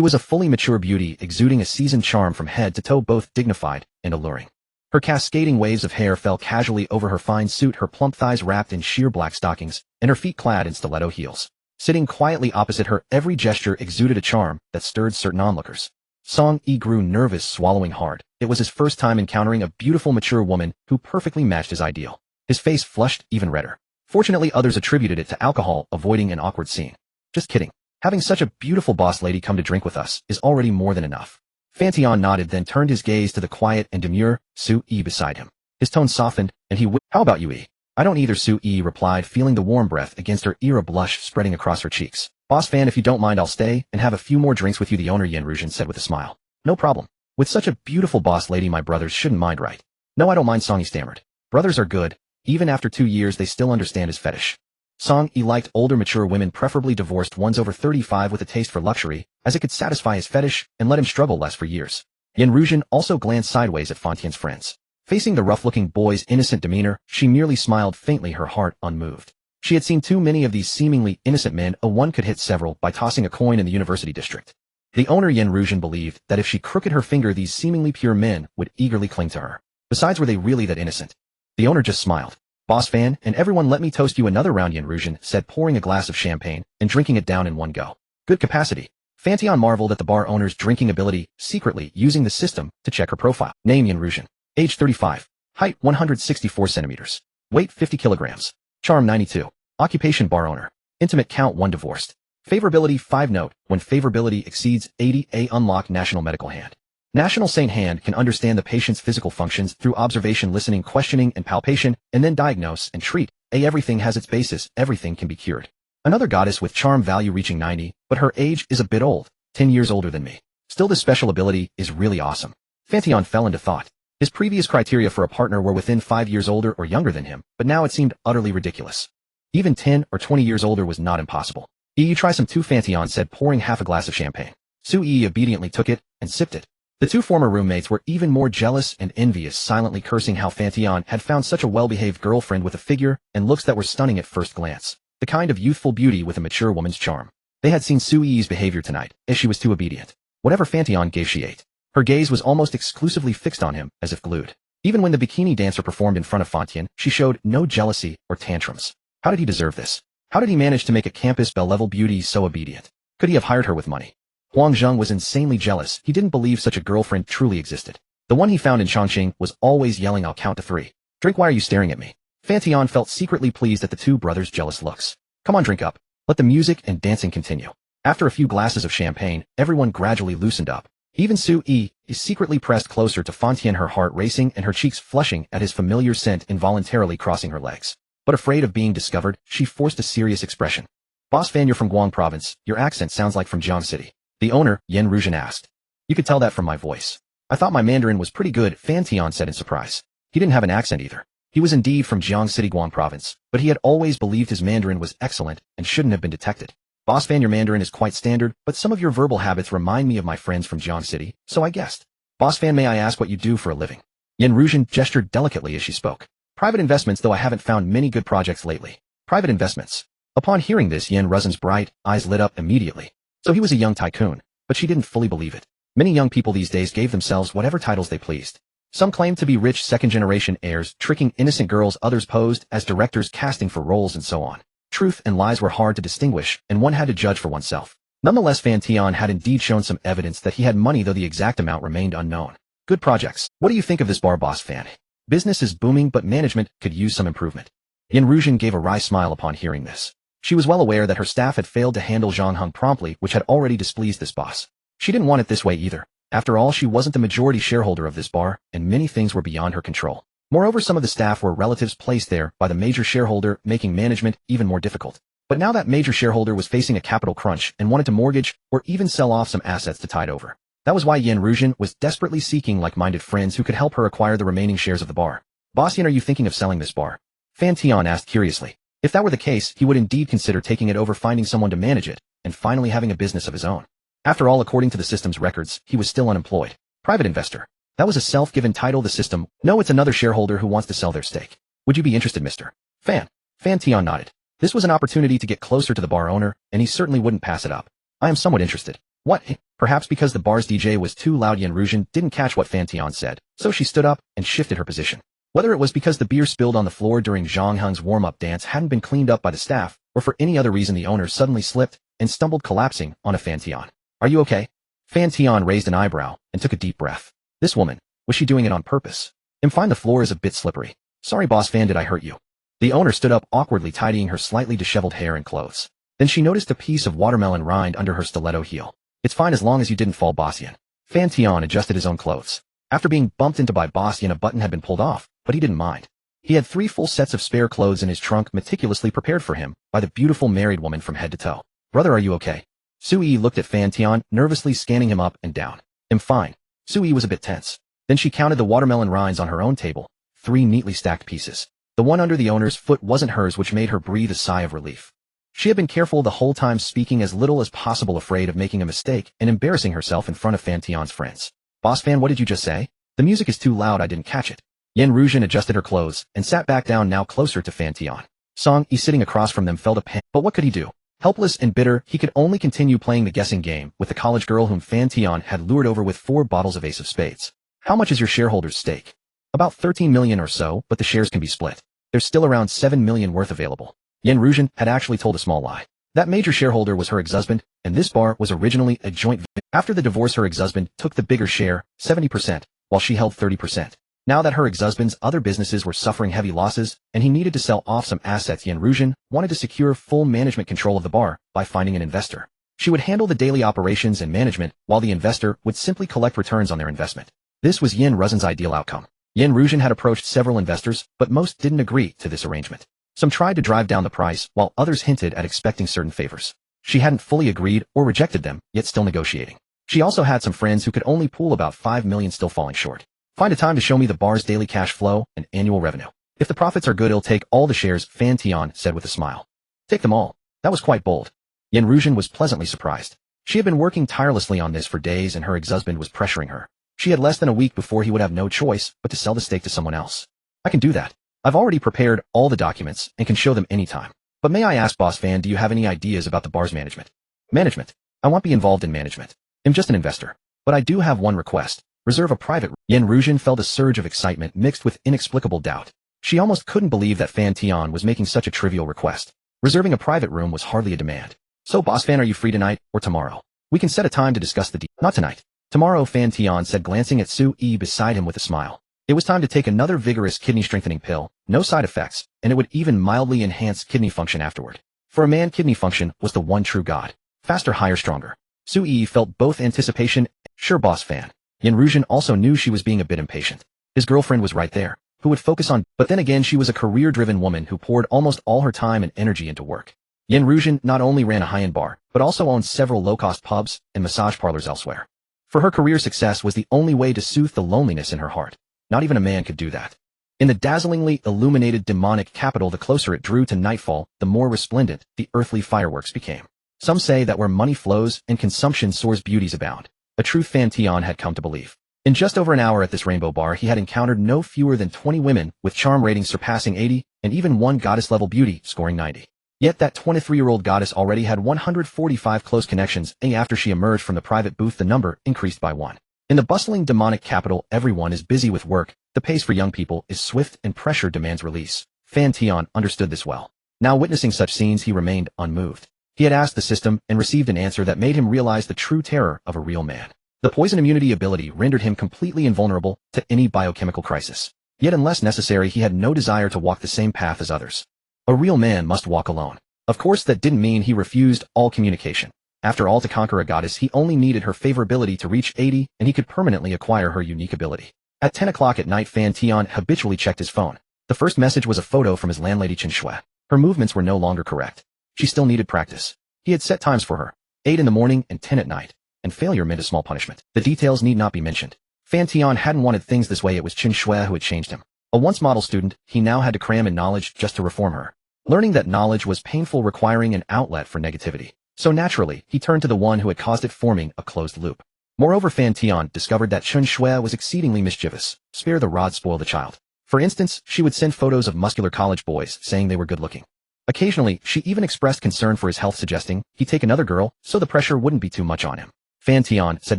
was a fully mature beauty, exuding a seasoned charm from head to toe, both dignified and alluring. Her cascading waves of hair fell casually over her fine suit, her plump thighs wrapped in sheer black stockings, and her feet clad in stiletto heels. Sitting quietly opposite her, every gesture exuded a charm that stirred certain onlookers. Song Yi grew nervous, swallowing hard. It was his first time encountering a beautiful, mature woman who perfectly matched his ideal. His face flushed even redder. Fortunately, others attributed it to alcohol, avoiding an awkward scene. Just kidding. Having such a beautiful boss lady come to drink with us is already more than enough. Fan Tian nodded, then turned his gaze to the quiet and demure Su Yi beside him. His tone softened, and he How about you, Yi? I don't either, Su Yi replied, feeling the warm breath against her ear, a blush spreading across her cheeks. Boss Fan, if you don't mind, I'll stay and have a few more drinks with you, the owner Yan Ruzhen said with a smile. No problem. With such a beautiful boss lady, my brothers shouldn't mind, right? No, I don't mind, Song Yi stammered. Brothers are good. Even after 2 years, they still understand his fetish. Song Yi liked older, mature women, preferably divorced ones over 35 with a taste for luxury, as it could satisfy his fetish and let him struggle less for years. Yan Ruzhen also glanced sideways at Fan Tian's friends. Facing the rough-looking boy's innocent demeanor, she merely smiled faintly, her heart unmoved. She had seen too many of these seemingly innocent men. One could hit several by tossing a coin in the university district. The owner Yan Ruzhen believed that if she crooked her finger, these seemingly pure men would eagerly cling to her. Besides, were they really that innocent? The owner just smiled. Boss Fan, and everyone, let me toast you another round, Yan Ruzhen said, pouring a glass of champagne and drinking it down in one go. Good capacity. Fan Tian marveled at the bar owner's drinking ability, secretly using the system to check her profile. Name Yan Ruzhen. Age 35. Height 164 centimeters. Weight 50 kilograms. Charm 92. Occupation bar owner. Intimate count 1, divorced. Favorability 5. Note, when favorability exceeds 80, A, unlock National Medical Hand. National Saint Hand can understand the patient's physical functions through observation, listening, questioning, and palpation, and then diagnose and treat. A, everything has its basis, everything can be cured. Another goddess with charm value reaching 90, but her age is a bit old, 10 years older than me. Still, this special ability is really awesome. Fan Tian fell into thought. His previous criteria for a partner were within 5 years older or younger than him, but now it seemed utterly ridiculous. Even 10 or 20 years older was not impossible. You try some too, Fan Tian said, pouring half a glass of champagne. Su Yi obediently took it and sipped it. The 2 former roommates were even more jealous and envious, silently cursing how Fan Tian had found such a well-behaved girlfriend with a figure and looks that were stunning at first glance. The kind of youthful beauty with a mature woman's charm. They had seen Su Yi's behavior tonight, as she was too obedient. Whatever Fan Tian gave, she ate. Her gaze was almost exclusively fixed on him, as if glued. Even when the bikini dancer performed in front of Fan Tian, she showed no jealousy or tantrums. How did he deserve this? How did he manage to make a campus belle-level beauty so obedient? Could he have hired her with money? Huang Zheng was insanely jealous. He didn't believe such a girlfriend truly existed. The one he found in Chongqing was always yelling, "I'll count to 3. Drink, why are you staring at me?" Fan Tian felt secretly pleased at the two brothers' jealous looks. "Come on, drink up. Let the music and dancing continue." After a few glasses of champagne, everyone gradually loosened up. Even Su Yi is secretly pressed closer to Fan Tian, her heart racing and her cheeks flushing at his familiar scent, involuntarily crossing her legs. But afraid of being discovered, she forced a serious expression. "Boss Fan, you're from Guang province. Your accent sounds like from Jiang City." The owner, Yan Ruzhen, asked. "You could tell that from my voice." "I thought my Mandarin was pretty good," Fan Tian said in surprise. He didn't have an accent either. He was indeed from Jiang City, Guang province, but he had always believed his Mandarin was excellent and shouldn't have been detected. "Boss Fan, your Mandarin is quite standard, but some of your verbal habits remind me of my friends from Jiang City, so I guessed." "Boss Fan, may I ask what you do for a living?" Yan Ruzhen gestured delicately as she spoke. "Private investments, though I haven't found many good projects lately." "Private investments." Upon hearing this, Yan Ruzhen's bright eyes lit up immediately. So he was a young tycoon, but she didn't fully believe it. Many young people these days gave themselves whatever titles they pleased. Some claimed to be rich second-generation heirs, tricking innocent girls. Others posed as directors, casting for roles, and so on. Truth and lies were hard to distinguish, and one had to judge for oneself. Nonetheless, Fan Tian had indeed shown some evidence that he had money, though the exact amount remained unknown. "Good projects. What do you think of this bar, Boss Fan?" "Business is booming, but management could use some improvement." Yan Ruzhen gave a wry smile upon hearing this. She was well aware that her staff had failed to handle Zhang Heng promptly, which had already displeased this boss. She didn't want it this way either. After all, she wasn't the majority shareholder of this bar, and many things were beyond her control. Moreover, some of the staff were relatives placed there by the major shareholder, making management even more difficult. But now that major shareholder was facing a capital crunch and wanted to mortgage or even sell off some assets to tide over. That was why Yan Ruzhen was desperately seeking like-minded friends who could help her acquire the remaining shares of the bar. "Boss Yan, are you thinking of selling this bar?" Fan Tian asked curiously. If that were the case, he would indeed consider taking it over, finding someone to manage it, and finally having a business of his own. After all, according to the system's records, he was still unemployed. Private investor. That was a self-given title. The system. No, it's another shareholder who wants to sell their stake. "Would you be interested, Mr. Fan?" Fan Tian nodded. This was an opportunity to get closer to the bar owner, and he certainly wouldn't pass it up. "I am somewhat interested." "What?" Perhaps because the bar's DJ was too loud, Yan Ruzhen didn't catch what Fan Tian said, so she stood up and shifted her position. Whether it was because the beer spilled on the floor during Zhang Heng's warm-up dance hadn't been cleaned up by the staff, or for any other reason, the owner suddenly slipped and stumbled, collapsing on a Fan Tian. "Are you okay?" Fan Tian raised an eyebrow and took a deep breath. This woman, was she doing it on purpose? "I'm fine, the floor is a bit slippery." "Sorry, Boss Fan, did I hurt you?" The owner stood up, awkwardly tidying her slightly disheveled hair and clothes. Then she noticed a piece of watermelon rind under her stiletto heel. "It's fine as long as you didn't fall, Boss Yan." Fan Tian adjusted his own clothes. After being bumped into by Boss Yan, a button had been pulled off, but he didn't mind. He had 3 full sets of spare clothes in his trunk, meticulously prepared for him by the beautiful married woman from head to toe. "Brother, are you okay?" Su Yi looked at Fan Tian, nervously scanning him up and down. "I'm fine." Su Yi was a bit tense. Then she counted the watermelon rinds on her own table, 3 neatly stacked pieces. The one under the owner's foot wasn't hers, which made her breathe a sigh of relief. She had been careful the whole time, speaking as little as possible, afraid of making a mistake and embarrassing herself in front of Fan Tian's friends. "Boss Fan, what did you just say?" "The music is too loud, I didn't catch it." Yan Ruzhen adjusted her clothes and sat back down, now closer to Fan Tian. Song Yi, sitting across from them, felt a pang. But what could he do? Helpless and bitter, he could only continue playing the guessing game with the college girl whom Fan Tian had lured over with 4 bottles of Ace of Spades. "How much is your shareholders' stake?" "About 13 million or so, but the shares can be split. There's still around 7 million worth available." Yan Ruzhen had actually told a small lie. That major shareholder was her ex-husband, and this bar was originally a joint venture. After the divorce, her ex-husband took the bigger share, 70%, while she held 30%. Now that her ex-husband's other businesses were suffering heavy losses, and he needed to sell off some assets, Yan Ruzhen wanted to secure full management control of the bar by finding an investor. She would handle the daily operations and management, while the investor would simply collect returns on their investment. This was Yan Ruzhen's ideal outcome. Yan Ruzhen had approached several investors, but most didn't agree to this arrangement. Some tried to drive down the price, while others hinted at expecting certain favors. She hadn't fully agreed or rejected them, yet still negotiating. She also had some friends who could only pool about 5 million, still falling short. "Find a time to show me the bar's daily cash flow and annual revenue. If the profits are good, I'll take all the shares," Fan Tian said with a smile. "Take them all." That was quite bold. Yan Ruzhen was pleasantly surprised. She had been working tirelessly on this for days, and her ex-husband was pressuring her. She had less than a week before he would have no choice but to sell the stake to someone else. "I can do that. I've already prepared all the documents and can show them anytime. But may I ask, Boss Fan, do you have any ideas about the bar's management?" "Management? I won't be involved in management. I'm just an investor. But I do have one request. Reserve a private room." Yan Ruzhen felt a surge of excitement mixed with inexplicable doubt. She almost couldn't believe that Fan Tian was making such a trivial request. Reserving a private room was hardly a demand. "So, Boss Fan, are you free tonight or tomorrow?" We can set a time to discuss the Not tonight. Tomorrow, Fan Tian said, glancing at Su Yi beside him with a smile. It was time to take another vigorous kidney-strengthening pill, no side effects, and it would even mildly enhance kidney function afterward. For a man, kidney function was the one true god. Faster, higher, stronger. Su Yi felt both anticipation and sure boss Fan. Yan Ruzhen also knew she was being a bit impatient. His girlfriend was right there, who would focus on, but then again she was a career-driven woman who poured almost all her time and energy into work. Yan Ruzhen not only ran a high-end bar, but also owned several low-cost pubs and massage parlors elsewhere. For her, career success was the only way to soothe the loneliness in her heart. Not even a man could do that. In the dazzlingly illuminated demonic capital, the closer it drew to nightfall, the more resplendent the earthly fireworks became. Some say that where money flows and consumption soars, beauties abound. A truth Fan Tian had come to believe. In just over an hour at this rainbow bar, he had encountered no fewer than 20 women, with charm ratings surpassing 80, and even one goddess-level beauty scoring 90. Yet that 23-year-old goddess already had 145 close connections, and after she emerged from the private booth the number increased by 1. In the bustling demonic capital, everyone is busy with work, the pace for young people is swift and pressure demands release. Fan Tian understood this well. Now witnessing such scenes, he remained unmoved. He had asked the system and received an answer that made him realize the true terror of a real man. The poison immunity ability rendered him completely invulnerable to any biochemical crisis. Yet unless necessary, he had no desire to walk the same path as others. A real man must walk alone. Of course, that didn't mean he refused all communication. After all, to conquer a goddess, he only needed her favorability to reach 80, and he could permanently acquire her unique ability. At 10 o'clock at night, Fan Tian habitually checked his phone. The first message was a photo from his landlady Chen Shui. Her movements were no longer correct. She still needed practice. He had set times for her, 8 in the morning and 10 at night. And failure meant a small punishment. The details need not be mentioned. Fan Tian hadn't wanted things this way. It was Chen Shui who had changed him. A once model student, he now had to cram in knowledge just to reform her. Learning that knowledge was painful, requiring an outlet for negativity. So naturally, he turned to the one who had caused it, forming a closed loop. Moreover, Fan Tian discovered that Chen Shui was exceedingly mischievous. Spare the rod, spoil the child. For instance, she would send photos of muscular college boys, saying they were good-looking. Occasionally, she even expressed concern for his health, suggesting he take another girl so the pressure wouldn't be too much on him. Fan Tian said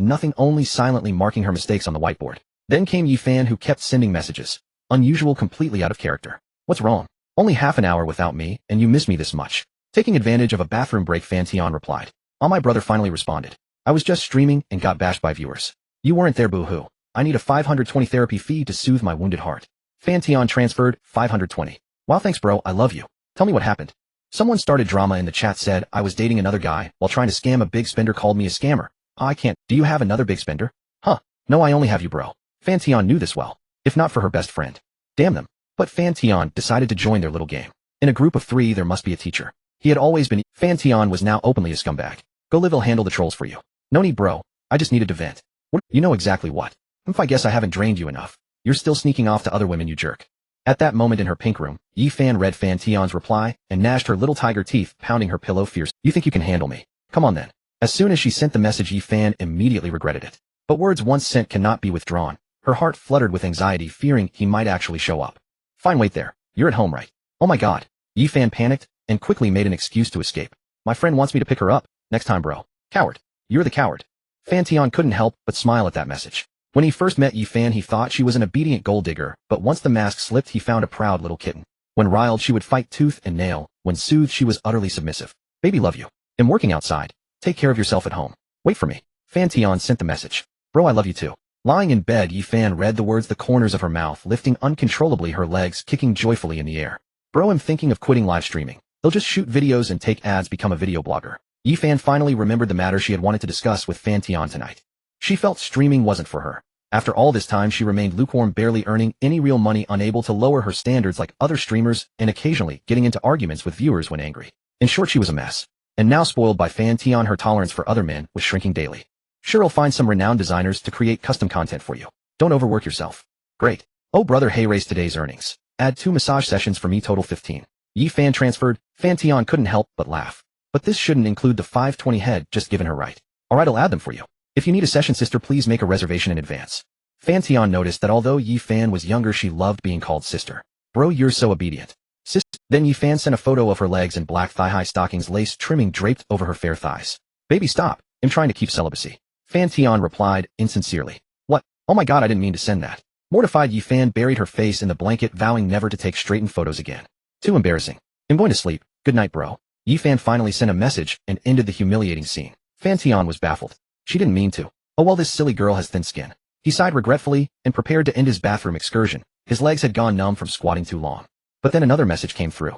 nothing, only silently marking her mistakes on the whiteboard. Then came Yi Fan, who kept sending messages. Unusual, completely out of character. What's wrong? Only half an hour without me, and you miss me this much. Taking advantage of a bathroom break, Fan Tian replied. My brother finally responded. I was just streaming and got bashed by viewers. You weren't there, boo-hoo. I need a 520 therapy fee to soothe my wounded heart. Fan Tian transferred, 520. Wow, thanks bro, I love you. Tell me what happened. Someone started drama in the chat, said I was dating another guy while trying to scam a big spender, called me a scammer. I can't. Do you have another big spender? Huh. No, I only have you, bro. Fan Tian knew this well, if not for her best friend. Damn them. But Fan Tian decided to join their little game. In a group of 3, there must be a teacher. He had always been. Fan Tian was now openly a scumbag. Go live, I'll handle the trolls for you. No need, bro. I just needed to vent. What? You know exactly what. I guess I haven't drained you enough. You're still sneaking off to other women, you jerk. At that moment in her pink room, Yi Fan read Fan Tian's reply and gnashed her little tiger teeth, pounding her pillow fierce. You think you can handle me? Come on then. As soon as she sent the message, Yi Fan immediately regretted it. But words once sent cannot be withdrawn. Her heart fluttered with anxiety, fearing he might actually show up. Fine, wait there. You're at home, right? Oh my god. Yi Fan panicked and quickly made an excuse to escape. My friend wants me to pick her up. Next time, bro. Coward. You're the coward. Fan Tian couldn't help but smile at that message. When he first met Yi Fan, he thought she was an obedient gold digger, but once the mask slipped, he found a proud little kitten. When riled, she would fight tooth and nail. When soothed, she was utterly submissive. Baby, love you. I'm working outside. Take care of yourself at home. Wait for me. Fan Tian sent the message. Bro, I love you too. Lying in bed, Yi Fan read the words, the corners of her mouth lifting uncontrollably, her legs kicking joyfully in the air. Bro, I'm thinking of quitting live streaming. They'll just shoot videos and take ads, become a video blogger. Yi Fan finally remembered the matter she had wanted to discuss with Fan Tian tonight. She felt streaming wasn't for her. After all this time, she remained lukewarm, barely earning any real money, unable to lower her standards like other streamers, and occasionally getting into arguments with viewers when angry. In short, she was a mess. And now, spoiled by Fan Tian, her tolerance for other men was shrinking daily. Sure, I'll find some renowned designers to create custom content for you. Don't overwork yourself. Great. Oh brother, hey, raise today's earnings. Add 2 massage sessions for me, total 15. Yi Fan transferred. Fan Tian couldn't help but laugh. But this shouldn't include the 520 head just given her, right? Alright, I'll add them for you. If you need a session, sister, please make a reservation in advance. Fan Tian noticed that although Yi Fan was younger, she loved being called sister. Bro, you're so obedient. Sister. Then Yi Fan sent a photo of her legs in black thigh-high stockings, lace trimming draped over her fair thighs. Baby, stop. I'm trying to keep celibacy. Fan Tian replied insincerely. What? Oh my god, I didn't mean to send that. Mortified, Yi Fan buried her face in the blanket, vowing never to take straightened photos again. Too embarrassing. I'm going to sleep. Good night, bro. Yi Fan finally sent a message and ended the humiliating scene. Fan Tian was baffled. She didn't mean to. Oh well, this silly girl has thin skin. He sighed regretfully and prepared to end his bathroom excursion. His legs had gone numb from squatting too long. But then another message came through.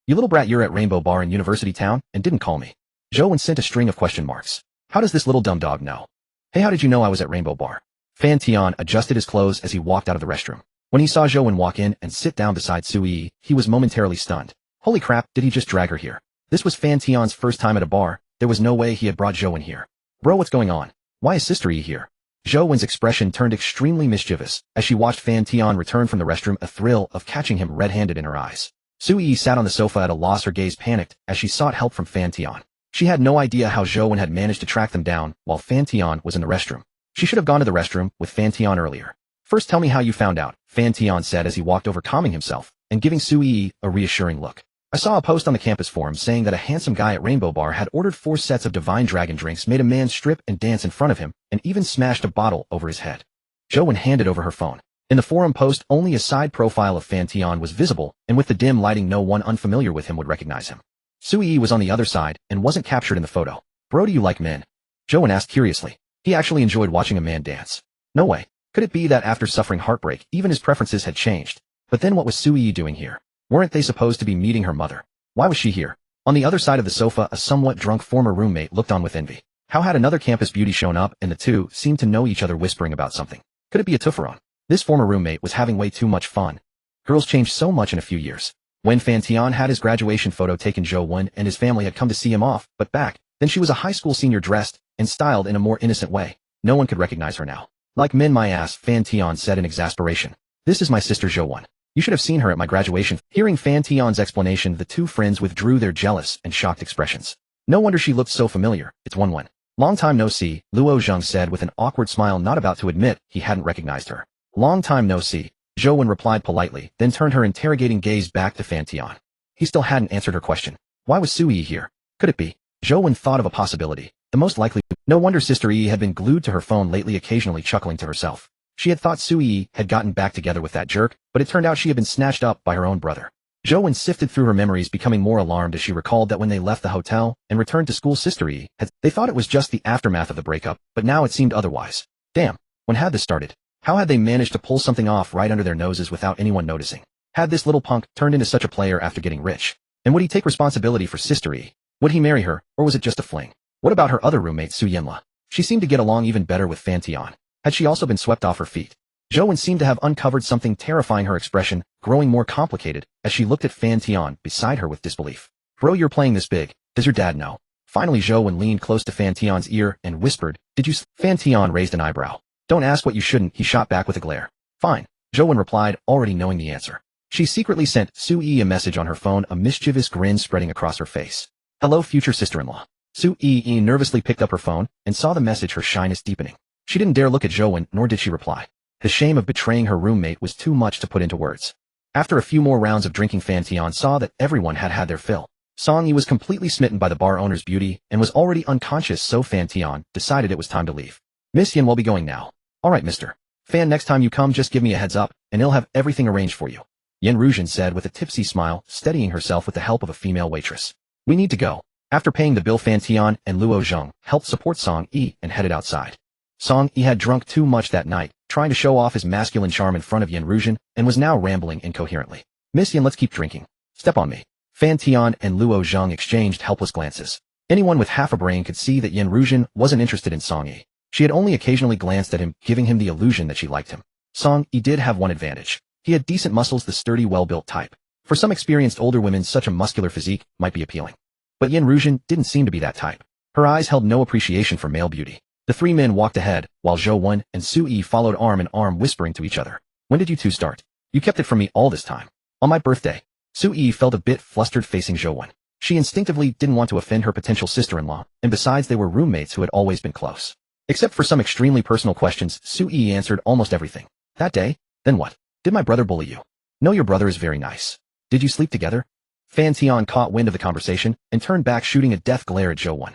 You little brat, you're at Rainbow Bar in University Town and didn't call me. Zhou sent a string of question marks. How does this little dumb dog know? Hey, how did you know I was at Rainbow Bar? Fan Tian adjusted his clothes as he walked out of the restroom. When he saw Zhou walk in and sit down beside Sui, he was momentarily stunned. Holy crap, did he just drag her here? This was Fan Tian's first time at a bar. There was no way he had brought Zhou here. Bro, what's going on? Why is Sister E here? Zhou expression turned extremely mischievous as she watched Fan Tian return from the restroom, a thrill of catching him red-handed in her eyes. Sui sat on the sofa at a loss, her gaze panicked as she sought help from Fan Tian. She had no idea how Zhou had managed to track them down while Fan Tian was in the restroom. She should have gone to the restroom with Fan Tian earlier. First tell me how you found out, Fan Tian said as he walked over, calming himself and giving Sui a reassuring look. I saw a post on the campus forum saying that a handsome guy at Rainbow Bar had ordered 4 sets of Divine Dragon drinks, made a man strip and dance in front of him, and even smashed a bottle over his head. Zhou handed over her phone. In the forum post, only a side profile of Fan Tian was visible, and with the dim lighting no one unfamiliar with him would recognize him. Sui was on the other side and wasn't captured in the photo. Bro, do you like men? Zhou asked curiously. He actually enjoyed watching a man dance. No way. Could it be that after suffering heartbreak, even his preferences had changed? But then what was Sui doing here? Weren't they supposed to be meeting her mother? Why was she here? On the other side of the sofa, a somewhat drunk former roommate looked on with envy. How had another campus beauty shown up and the two seemed to know each other, whispering about something? Could it be a Tufferon? This former roommate was having way too much fun. Girls change so much in a few years. When Fan Tian had his graduation photo taken, Zhou and his family had come to see him off, but back then she was a high school senior, dressed and styled in a more innocent way. No one could recognize her now. Like men, my ass, Fan Tian said in exasperation. This is my sister Zhou. You should have seen her at my graduation. Hearing Fan Tian's explanation, the two friends withdrew their jealous and shocked expressions. No wonder she looked so familiar. It's Wen. Long time no see, Luo Zhang said with an awkward smile, not about to admit he hadn't recognized her. Long time no see, Zhou replied politely, then turned her interrogating gaze back to Fan Tian. He still hadn't answered her question. Why was Sui here? Could it be? Zhou thought of a possibility. The most likely. No wonder Sister E had been glued to her phone lately, occasionally chuckling to herself. She had thought Sui had gotten back together with that jerk, but it turned out she had been snatched up by her own brother. Zhou sifted through her memories, becoming more alarmed as she recalled that when they left the hotel and returned to school, Sister E they thought it was just the aftermath of the breakup, but now it seemed otherwise. Damn, when had this started? How had they managed to pull something off right under their noses without anyone noticing? Had this little punk turned into such a player after getting rich? And would he take responsibility for Sister E? Would he marry her, or was it just a fling? What about her other roommate, Su Yenla? She seemed to get along even better with Fan Tian. Had she also been swept off her feet? Zhou seemed to have uncovered something terrifying, her expression growing more complicated as she looked at Fan Tian beside her with disbelief. Bro, you're playing this big. Does your dad know? Finally, Zhou leaned close to Fan Tian's ear and whispered, did you Fan Tian raised an eyebrow. Don't ask what you shouldn't, he shot back with a glare. Fine, Zhou replied, already knowing the answer. She secretly sent Sui a message on her phone, a mischievous grin spreading across her face. Hello, future sister-in-law. Sui nervously picked up her phone and saw the message, her shyness deepening. She didn't dare look at Zhou, nor did she reply. The shame of betraying her roommate was too much to put into words. After a few more rounds of drinking, Fan Tian saw that everyone had had their fill. Song Yi was completely smitten by the bar owner's beauty and was already unconscious, so Fan Tian decided it was time to leave. Miss Yin will be going now. Alright, Mr. Fan, next time you come just give me a heads up, and he'll have everything arranged for you. Yen Ruzhen said with a tipsy smile, steadying herself with the help of a female waitress. We need to go. After paying the bill, Fan Tian and Luo Zhang helped support Song Yi and headed outside. Song Yi had drunk too much that night, trying to show off his masculine charm in front of Yen Ruzhen, and was now rambling incoherently. Miss Yen, let's keep drinking. Step on me. Fan Tian and Luo Zhang exchanged helpless glances. Anyone with half a brain could see that Yen Ruzhen wasn't interested in Song Yi. She had only occasionally glanced at him, giving him the illusion that she liked him. Song Yi did have one advantage. He had decent muscles, the sturdy, well-built type. For some experienced older women, such a muscular physique might be appealing. But Yen Ruzhen didn't seem to be that type. Her eyes held no appreciation for male beauty. The three men walked ahead, while Zhou and Sui followed arm in arm, whispering to each other. When did you two start? You kept it from me all this time. On my birthday. Sui felt a bit flustered facing Zhou. She instinctively didn't want to offend her potential sister-in-law, and besides they were roommates who had always been close. Except for some extremely personal questions, Sui answered almost everything. That day? Then what? Did my brother bully you? No, your brother is very nice. Did you sleep together? Fan Tian caught wind of the conversation and turned back, shooting a death glare at Zhou.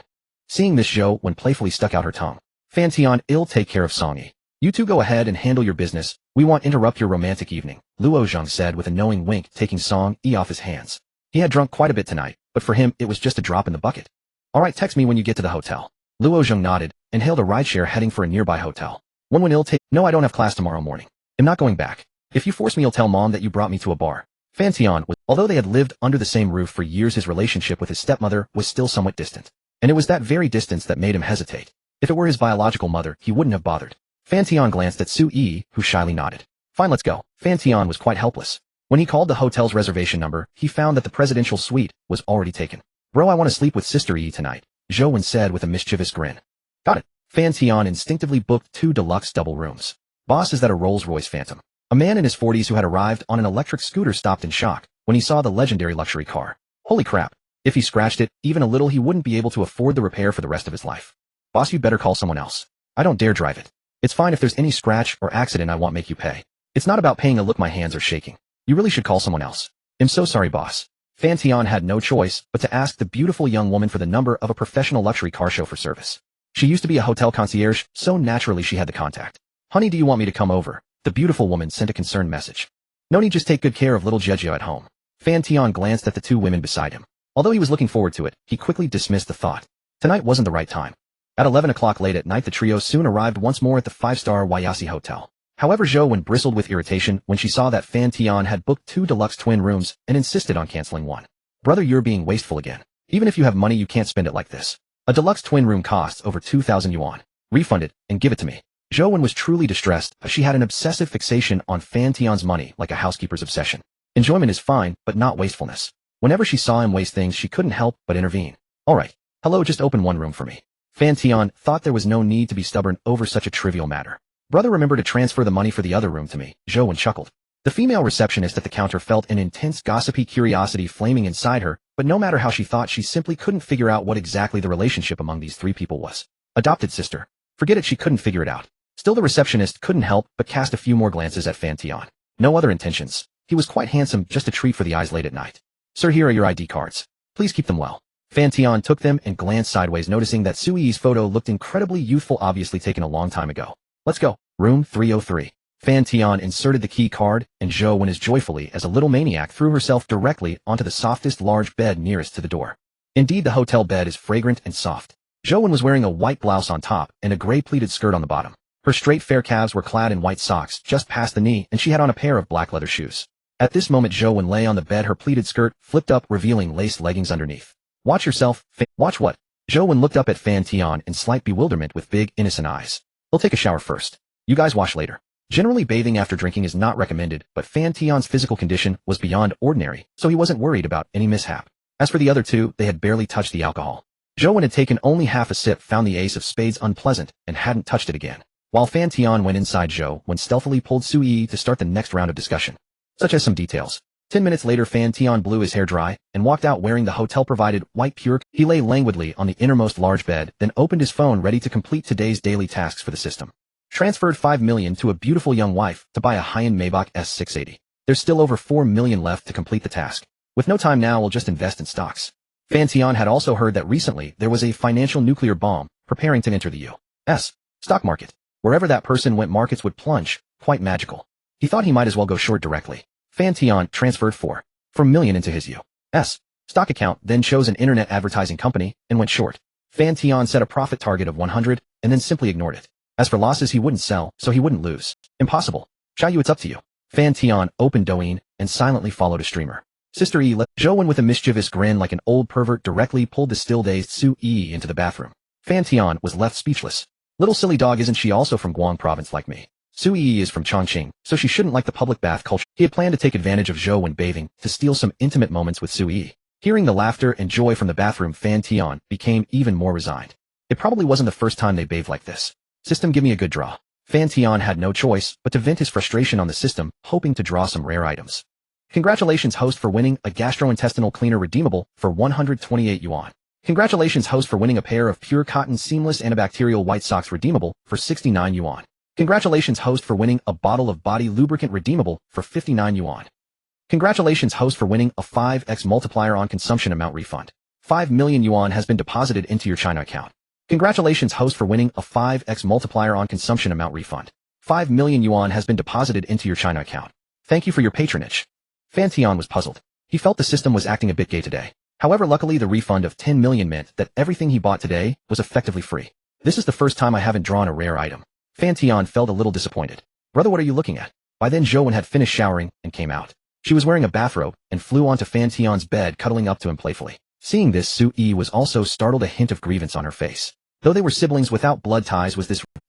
Seeing this, Zhou playfully stuck out her tongue. Fan Tian, I'll take care of Song Yi. You two go ahead and handle your business. We won't interrupt your romantic evening, Luo Zhang said with a knowing wink, taking Song Yi off his hands. He had drunk quite a bit tonight, but for him it was just a drop in the bucket. Alright, text me when you get to the hotel. Luo Zheng nodded and hailed a rideshare heading for a nearby hotel. One when ill take. No, I don't have class tomorrow morning. I'm not going back. If you force me, you'll tell mom that you brought me to a bar. Fan Tian was, although they had lived under the same roof for years, his relationship with his stepmother was still somewhat distant. And it was that very distance that made him hesitate. If it were his biological mother, he wouldn't have bothered. Fan Tian glanced at Su Yi, who shyly nodded. Fine, let's go. Fan Tian was quite helpless. When he called the hotel's reservation number, he found that the presidential suite was already taken. Bro, I want to sleep with Sister Yi tonight, Zhou Wen said with a mischievous grin. Got it. Fan Tian instinctively booked 2 deluxe double rooms. Boss, is that a Rolls-Royce Phantom? A man in his 40s who had arrived on an electric scooter stopped in shock when he saw the legendary luxury car. Holy crap. If he scratched it, even a little, he wouldn't be able to afford the repair for the rest of his life. Boss, you better call someone else. I don't dare drive it. It's fine if there's any scratch or accident, I won't make you pay. It's not about paying. Look, my hands are shaking. You really should call someone else. I'm so sorry, boss. Fan Tian had no choice but to ask the beautiful young woman for the number of a professional luxury car chauffeur service. She used to be a hotel concierge, so naturally she had the contact. Honey, do you want me to come over? The beautiful woman sent a concerned message. No need, just take good care of little Jejio at home. Fan Tian glanced at the 2 women beside him. Although he was looking forward to it, he quickly dismissed the thought. Tonight wasn't the right time. At 11 o'clock late at night, the trio soon arrived once more at the 5-star Wayasi Hotel. However, Zhou Wen bristled with irritation when she saw that Fan Tian had booked 2 deluxe twin rooms and insisted on canceling one. Brother, you're being wasteful again. Even if you have money, you can't spend it like this. A deluxe twin room costs over 2,000 yuan. Refund it and give it to me. Zhou Wen was truly distressed, as she had an obsessive fixation on Fan Tian's money, like a housekeeper's obsession. Enjoyment is fine, but not wastefulness. Whenever she saw him waste things, she couldn't help but intervene. All right. Hello, just open one room for me. Fan Tian thought there was no need to be stubborn over such a trivial matter. Brother, remember to transfer the money for the other room to me. Zhou Wen chuckled. The female receptionist at the counter felt an intense gossipy curiosity flaming inside her, but no matter how she thought, she simply couldn't figure out what exactly the relationship among these 3 people was. Adopted sister. Forget it, she couldn't figure it out. Still, the receptionist couldn't help but cast a few more glances at Fan Tian. No other intentions. He was quite handsome, just a treat for the eyes late at night. Sir, here are your ID cards. Please keep them well. Fan Tian took them and glanced sideways, noticing that Su Yi's photo looked incredibly youthful, obviously taken a long time ago. Let's go. Room 303. Fan Tian inserted the key card, and Zhou Wen as joyfully as a little maniac threw herself directly onto the softest large bed nearest to the door. Indeed, the hotel bed is fragrant and soft. Zhou Wen was wearing a white blouse on top and a gray pleated skirt on the bottom. Her straight fair calves were clad in white socks just past the knee, and she had on a pair of black leather shoes. At this moment, Zhou Wen lay on the bed, her pleated skirt flipped up, revealing lace leggings underneath. Watch yourself. Watch what? Zhou Wen looked up at Fan Tian in slight bewilderment with big, innocent eyes. He'll take a shower first. You guys wash later. Generally, bathing after drinking is not recommended, but Fan Tian's physical condition was beyond ordinary, so he wasn't worried about any mishap. As for the other 2, they had barely touched the alcohol. Zhou Wen had taken only half a sip, found the ace of spades unpleasant, and hadn't touched it again. While Fan Tian went inside, Zhou Wen stealthily pulled Su Yi to start the next round of discussion, such as some details. 10 minutes later, Fan Tian blew his hair dry and walked out wearing the hotel-provided white pure. He lay languidly on the innermost large bed, then opened his phone, ready to complete today's daily tasks for the system. Transferred 5 million to a beautiful young wife to buy a high-end Maybach S680. There's still over 4 million left to complete the task. With no time now, we'll just invest in stocks. Fan Tian had also heard that recently there was a financial nuclear bomb preparing to enter the U.S. stock market. Wherever that person went, markets would plunge. Quite magical. He thought he might as well go short directly. Fan Tian transferred 4 million into his U.S. stock account, then chose an internet advertising company and went short. Fan Tian set a profit target of 100 and then simply ignored it. As for losses, he wouldn't sell, so he wouldn't lose. Impossible. Xiaoyu, it's up to you. Fan Tian opened Douyin and silently followed a streamer. Sister Yi let Zhou Wen with a mischievous grin like an old pervert directly pulled the still-dazed Su Yi into the bathroom. Fan Tian was left speechless. Little silly dog, isn't she also from Guang province like me? Su Yi is from Chongqing, so she shouldn't like the public bath culture. He had planned to take advantage of Zhou Wen bathing to steal some intimate moments with Su Yi. Hearing the laughter and joy from the bathroom, Fan Tian became even more resigned. It probably wasn't the first time they bathed like this. System, give me a good draw. Fan Tian had no choice but to vent his frustration on the system, hoping to draw some rare items. Congratulations, host, for winning a gastrointestinal cleaner redeemable for 128 yuan. Congratulations, host, for winning a pair of pure cotton seamless antibacterial white socks redeemable for 69 yuan. Congratulations, host, for winning a bottle of body lubricant redeemable for 59 yuan. Congratulations, host, for winning a 5x multiplier on consumption amount refund. 5 million yuan has been deposited into your China account. Congratulations, host, for winning a 5x multiplier on consumption amount refund. 5 million yuan has been deposited into your China account. Thank you for your patronage. Fan Tian was puzzled. He felt the system was acting a bit gay today. However, luckily the refund of 10 million meant that everything he bought today was effectively free. This is the first time I haven't drawn a rare item. Fan Tian felt a little disappointed. Brother, what are you looking at? By then Zhou Wen had finished showering and came out. She was wearing a bathrobe and flew onto Fan Tian's bed, cuddling up to him playfully. Seeing this, Su Yi was also startled, a hint of grievance on her face. Though they were siblings without blood ties,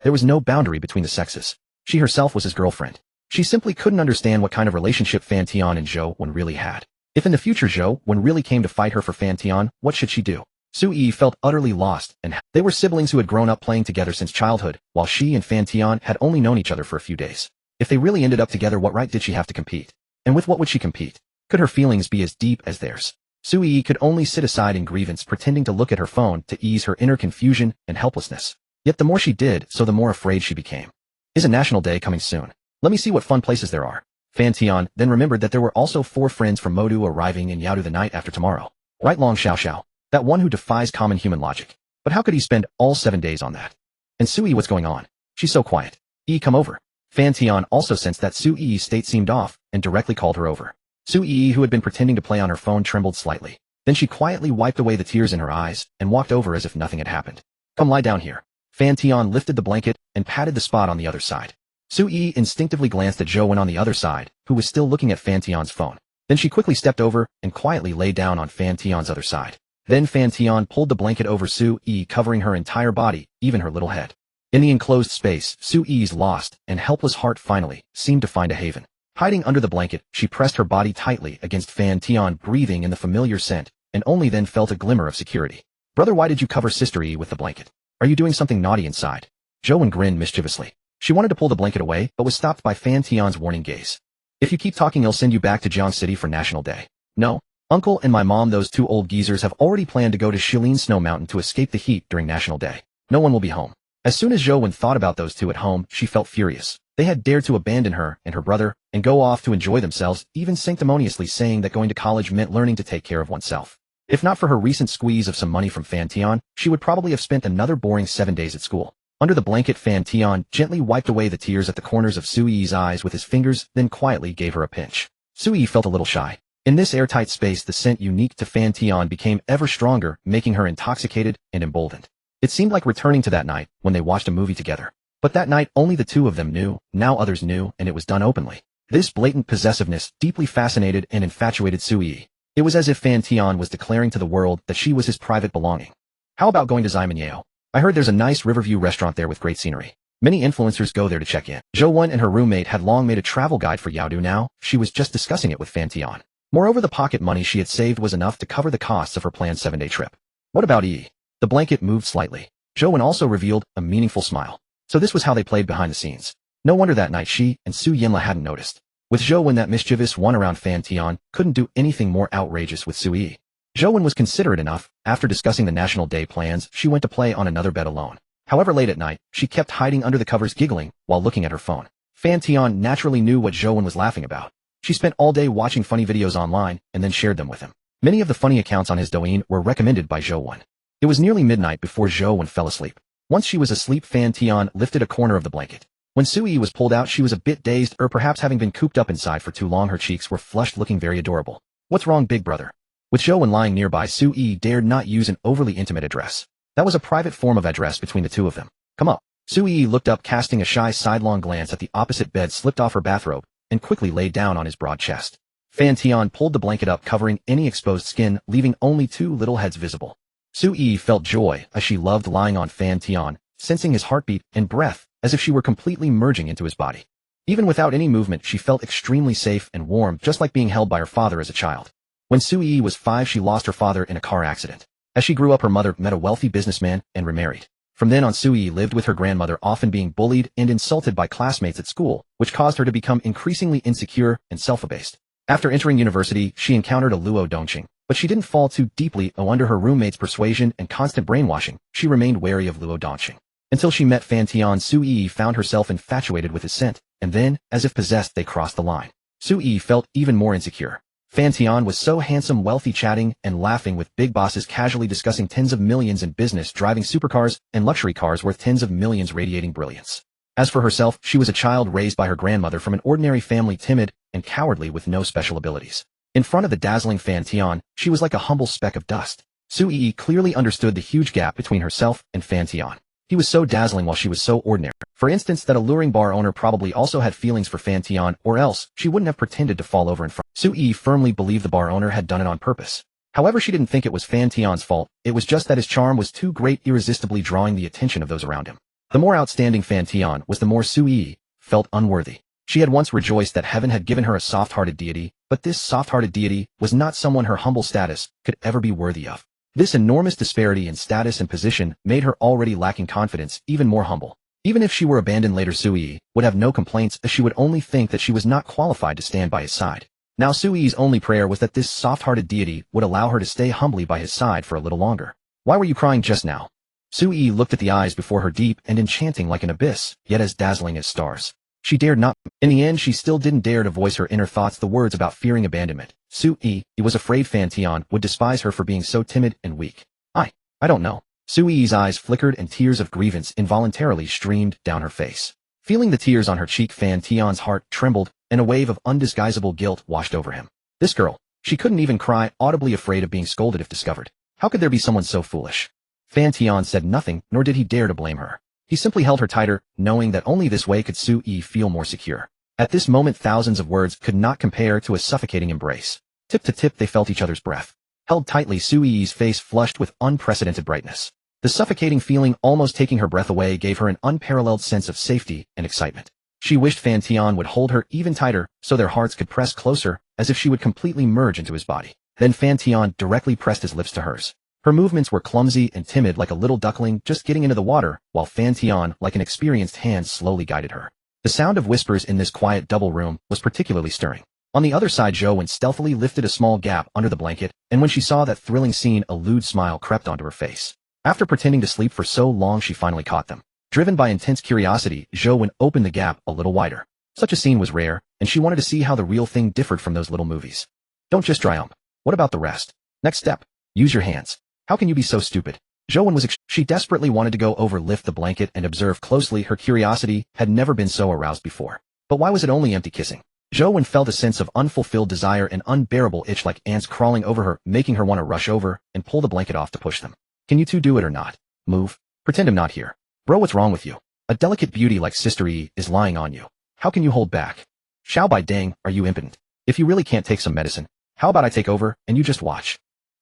there was no boundary between the sexes. She herself was his girlfriend. She simply couldn't understand what kind of relationship Fan Tian and Zhou Wen really had. If in the future Zhou Wen really came to fight her for Fan Tian, what should she do? Su Yi felt utterly lost, and they were siblings who had grown up playing together since childhood, while she and Fan Tian had only known each other for a few days. If they really ended up together, what right did she have to compete? And with what would she compete? Could her feelings be as deep as theirs? Su Yi could only sit aside in grievance, pretending to look at her phone to ease her inner confusion and helplessness. Yet the more she did so, the more afraid she became. Is a national day coming soon? Let me see what fun places there are. Fan Tian then remembered that there were also 4 friends from Modu arriving in Yaodu the night after tomorrow. Right, Long Xiao Xiao. That one who defies common human logic. But how could he spend all 7 days on that? And Su Yi, what's going on? She's so quiet. Yi, come over. Fan Tian also sensed that Su Yi's state seemed off and directly called her over. Su Yi, who had been pretending to play on her phone, trembled slightly. Then she quietly wiped away the tears in her eyes and walked over as if nothing had happened. Come lie down here. Fan Tian lifted the blanket and patted the spot on the other side. Su Yi instinctively glanced at Zhou Wen on the other side, who was still looking at Fan Tian's phone. Then she quickly stepped over and quietly lay down on Fan Tian's other side. Then Fan Tian pulled the blanket over Su Yi, covering her entire body, even her little head. In the enclosed space, Su Yi's lost and helpless heart finally seemed to find a haven. Hiding under the blanket, she pressed her body tightly against Fan Tian, breathing in the familiar scent, and only then felt a glimmer of security. Brother, why did you cover Sister Yi with the blanket? Are you doing something naughty inside? Zhou Wen grinned mischievously. She wanted to pull the blanket away, but was stopped by Fan Tian's warning gaze. If you keep talking, I'll send you back to Jiang City for National Day. No. Uncle and my mom, those 2 old geezers, have already planned to go to Shilin Snow Mountain to escape the heat during National Day. No one will be home. As soon as Zhou Wen thought about those 2 at home, she felt furious. They had dared to abandon her and her brother and go off to enjoy themselves, even sanctimoniously saying that going to college meant learning to take care of oneself. If not for her recent squeeze of some money from Fan Tian, she would probably have spent another boring 7 days at school. Under the blanket, Fan Tian gently wiped away the tears at the corners of Su Yi's eyes with his fingers, then quietly gave her a pinch. Su Yi felt a little shy. In this airtight space, the scent unique to Fan Tian became ever stronger, making her intoxicated and emboldened. It seemed like returning to that night when they watched a movie together. But that night only the 2 of them knew, now others knew, and it was done openly. This blatant possessiveness deeply fascinated and infatuated Su Yi. It was as if Fan Tian was declaring to the world that she was his private belonging. How about going to Ximen? I heard there's a nice Riverview restaurant there with great scenery. Many influencers go there to check in. Zhou Wen and her roommate had long made a travel guide for Yaodu. Now she was just discussing it with Fan Tian. Moreover, the pocket money she had saved was enough to cover the costs of her planned 7-day trip. What about Yi? The blanket moved slightly. Zhou Wen also revealed a meaningful smile. So this was how they played behind the scenes. No wonder that night she and Su Yinla hadn't noticed. With Zhou Wen, that mischievous one around Fan Tian couldn't do anything more outrageous with Su Yi. Zhou Wen was considerate enough. After discussing the National Day plans, she went to play on another bed alone. However, late at night, she kept hiding under the covers, giggling while looking at her phone. Fan Tian naturally knew what Zhou Wen was laughing about. She spent all day watching funny videos online and then shared them with him. Many of the funny accounts on his Douyin were recommended by Zhou Wen. It was nearly midnight before Zhou Wen fell asleep. Once she was asleep, Fan Tian lifted a corner of the blanket. When Su Yi was pulled out, she was a bit dazed, or perhaps having been cooped up inside for too long. Her cheeks were flushed, looking very adorable. What's wrong, big brother? With Zhou Wen lying nearby, Su Yi dared not use an overly intimate address. That was a private form of address between the 2 of them. Come up. Su Yi looked up, casting a shy sidelong glance at the opposite bed, slipped off her bathrobe, and quickly lay down on his broad chest. Fan Tian pulled the blanket up, covering any exposed skin, leaving only 2 little heads visible. Su Yi felt joy as she loved lying on Fan Tian, sensing his heartbeat and breath as if she were completely merging into his body. Even without any movement, she felt extremely safe and warm, just like being held by her father as a child. When Su Yi was 5, she lost her father in a car accident. As she grew up, her mother met a wealthy businessman and remarried. From then on, Su Yi lived with her grandmother, often being bullied and insulted by classmates at school, which caused her to become increasingly insecure and self-abased. After entering university, she encountered a Luo Dongqing, but she didn't fall too deeply. Under her roommate's persuasion and constant brainwashing, she remained wary of Luo Dongqing. Until she met Fan Tian, Su Yi found herself infatuated with his scent, and then, as if possessed, they crossed the line. Su Yi felt even more insecure. Fan Tian was so handsome, wealthy, chatting and laughing with big bosses, casually discussing tens of millions in business, driving supercars and luxury cars worth tens of millions, radiating brilliance. As for herself, she was a child raised by her grandmother from an ordinary family, timid and cowardly with no special abilities. In front of the dazzling Fan Tian, she was like a humble speck of dust. Su-yi clearly understood the huge gap between herself and Fan Tian. He was so dazzling while she was so ordinary. For instance, that alluring bar owner probably also had feelings for Fan Tian, or else she wouldn't have pretended to fall over in front. Su-yi firmly believed the bar owner had done it on purpose. However, she didn't think it was Fan Tian's fault. It was just that his charm was too great, irresistibly drawing the attention of those around him. The more outstanding Fan Tian was, the more Su-yi felt unworthy. She had once rejoiced that heaven had given her a soft-hearted deity, but this soft-hearted deity was not someone her humble status could ever be worthy of. This enormous disparity in status and position made her already lacking confidence even more humble. Even if she were abandoned later, Su-yi would have no complaints, as she would only think that she was not qualified to stand by his side. Now Su-yi's only prayer was that this soft-hearted deity would allow her to stay humbly by his side for a little longer. Why were you crying just now? Su-yi looked at the eyes before her, deep and enchanting like an abyss, yet as dazzling as stars. She dared not. In the end, she still didn't dare to voice her inner thoughts, the words about fearing abandonment. Su-yi was afraid Fan Tian would despise her for being so timid and weak. I don't know. Su-yi's eyes flickered and tears of grievance involuntarily streamed down her face. Feeling the tears on her cheek, Fan Tian's heart trembled, and a wave of undisguisable guilt washed over him. This girl. She couldn't even cry, audibly afraid of being scolded if discovered. How could there be someone so foolish? Fan Tian said nothing, nor did he dare to blame her. He simply held her tighter, knowing that only this way could Su-yi feel more secure. At this moment, thousands of words could not compare to a suffocating embrace. Tip to tip, they felt each other's breath. Held tightly, Su-yi's face flushed with unprecedented brightness. The suffocating feeling almost taking her breath away gave her an unparalleled sense of safety and excitement. She wished Fan Tian would hold her even tighter, so their hearts could press closer, as if she would completely merge into his body. Then Fan Tian directly pressed his lips to hers. Her movements were clumsy and timid, like a little duckling just getting into the water, while Fan Tian, like an experienced hand, slowly guided her. The sound of whispers in this quiet double room was particularly stirring. On the other side, Zhou stealthily lifted a small gap under the blanket, and when she saw that thrilling scene, a lewd smile crept onto her face. After pretending to sleep for so long, she finally caught them. Driven by intense curiosity, Zhou opened the gap a little wider. Such a scene was rare, and she wanted to see how the real thing differed from those little movies. Don't just dry hump. What about the rest? Next step. Use your hands. How can you be so stupid? Zhou was she desperately wanted to go over, lift the blanket, and observe closely. Her curiosity had never been so aroused before. But why was it only empty kissing? Zhou felt a sense of unfulfilled desire, an unbearable itch like ants crawling over her, making her want to rush over and pull the blanket off to push them. Can you two do it or not? Move. Pretend I'm not here. Bro, what's wrong with you? A delicate beauty like Sister E is lying on you. How can you hold back? Xiao Bai Dang, are you impotent? If you really can't take some medicine, how about I take over and you just watch?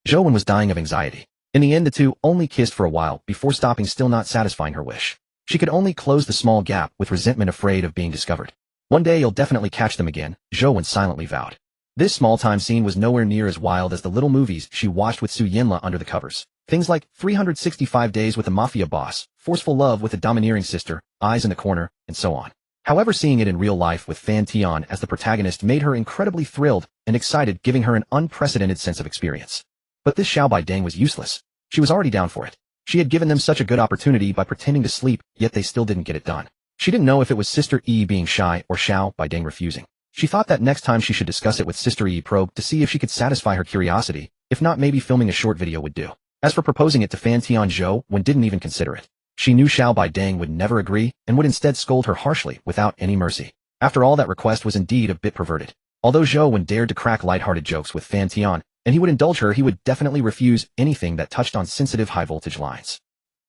Zhou was dying of anxiety. In the end, the two only kissed for a while before stopping, still not satisfying her wish. She could only close the small gap with resentment, afraid of being discovered. One day you'll definitely catch them again, Zhou silently vowed. This small-time scene was nowhere near as wild as the little movies she watched with Su Yinla under the covers. Things like 365 Days with a Mafia Boss, Forceful Love with a Domineering Sister, Eyes in the Corner, and so on. However, seeing it in real life with Fan Tian as the protagonist made her incredibly thrilled and excited, giving her an unprecedented sense of experience. But this Xiao Bai Dang was useless. She was already down for it. She had given them such a good opportunity by pretending to sleep, yet they still didn't get it done. She didn't know if it was Sister E being shy or Xiao Bai Dang refusing. She thought that next time she should discuss it with Sister E probe to see if she could satisfy her curiosity. If not, maybe filming a short video would do. As for proposing it to Fan Tian, Zhou didn't even consider it. She knew Xiao Bai Dang would never agree and would instead scold her harshly without any mercy. After all, that request was indeed a bit perverted. Although Zhou dared to crack light-hearted jokes with Fan Tian, and he would indulge her, he would definitely refuse anything that touched on sensitive high-voltage lines.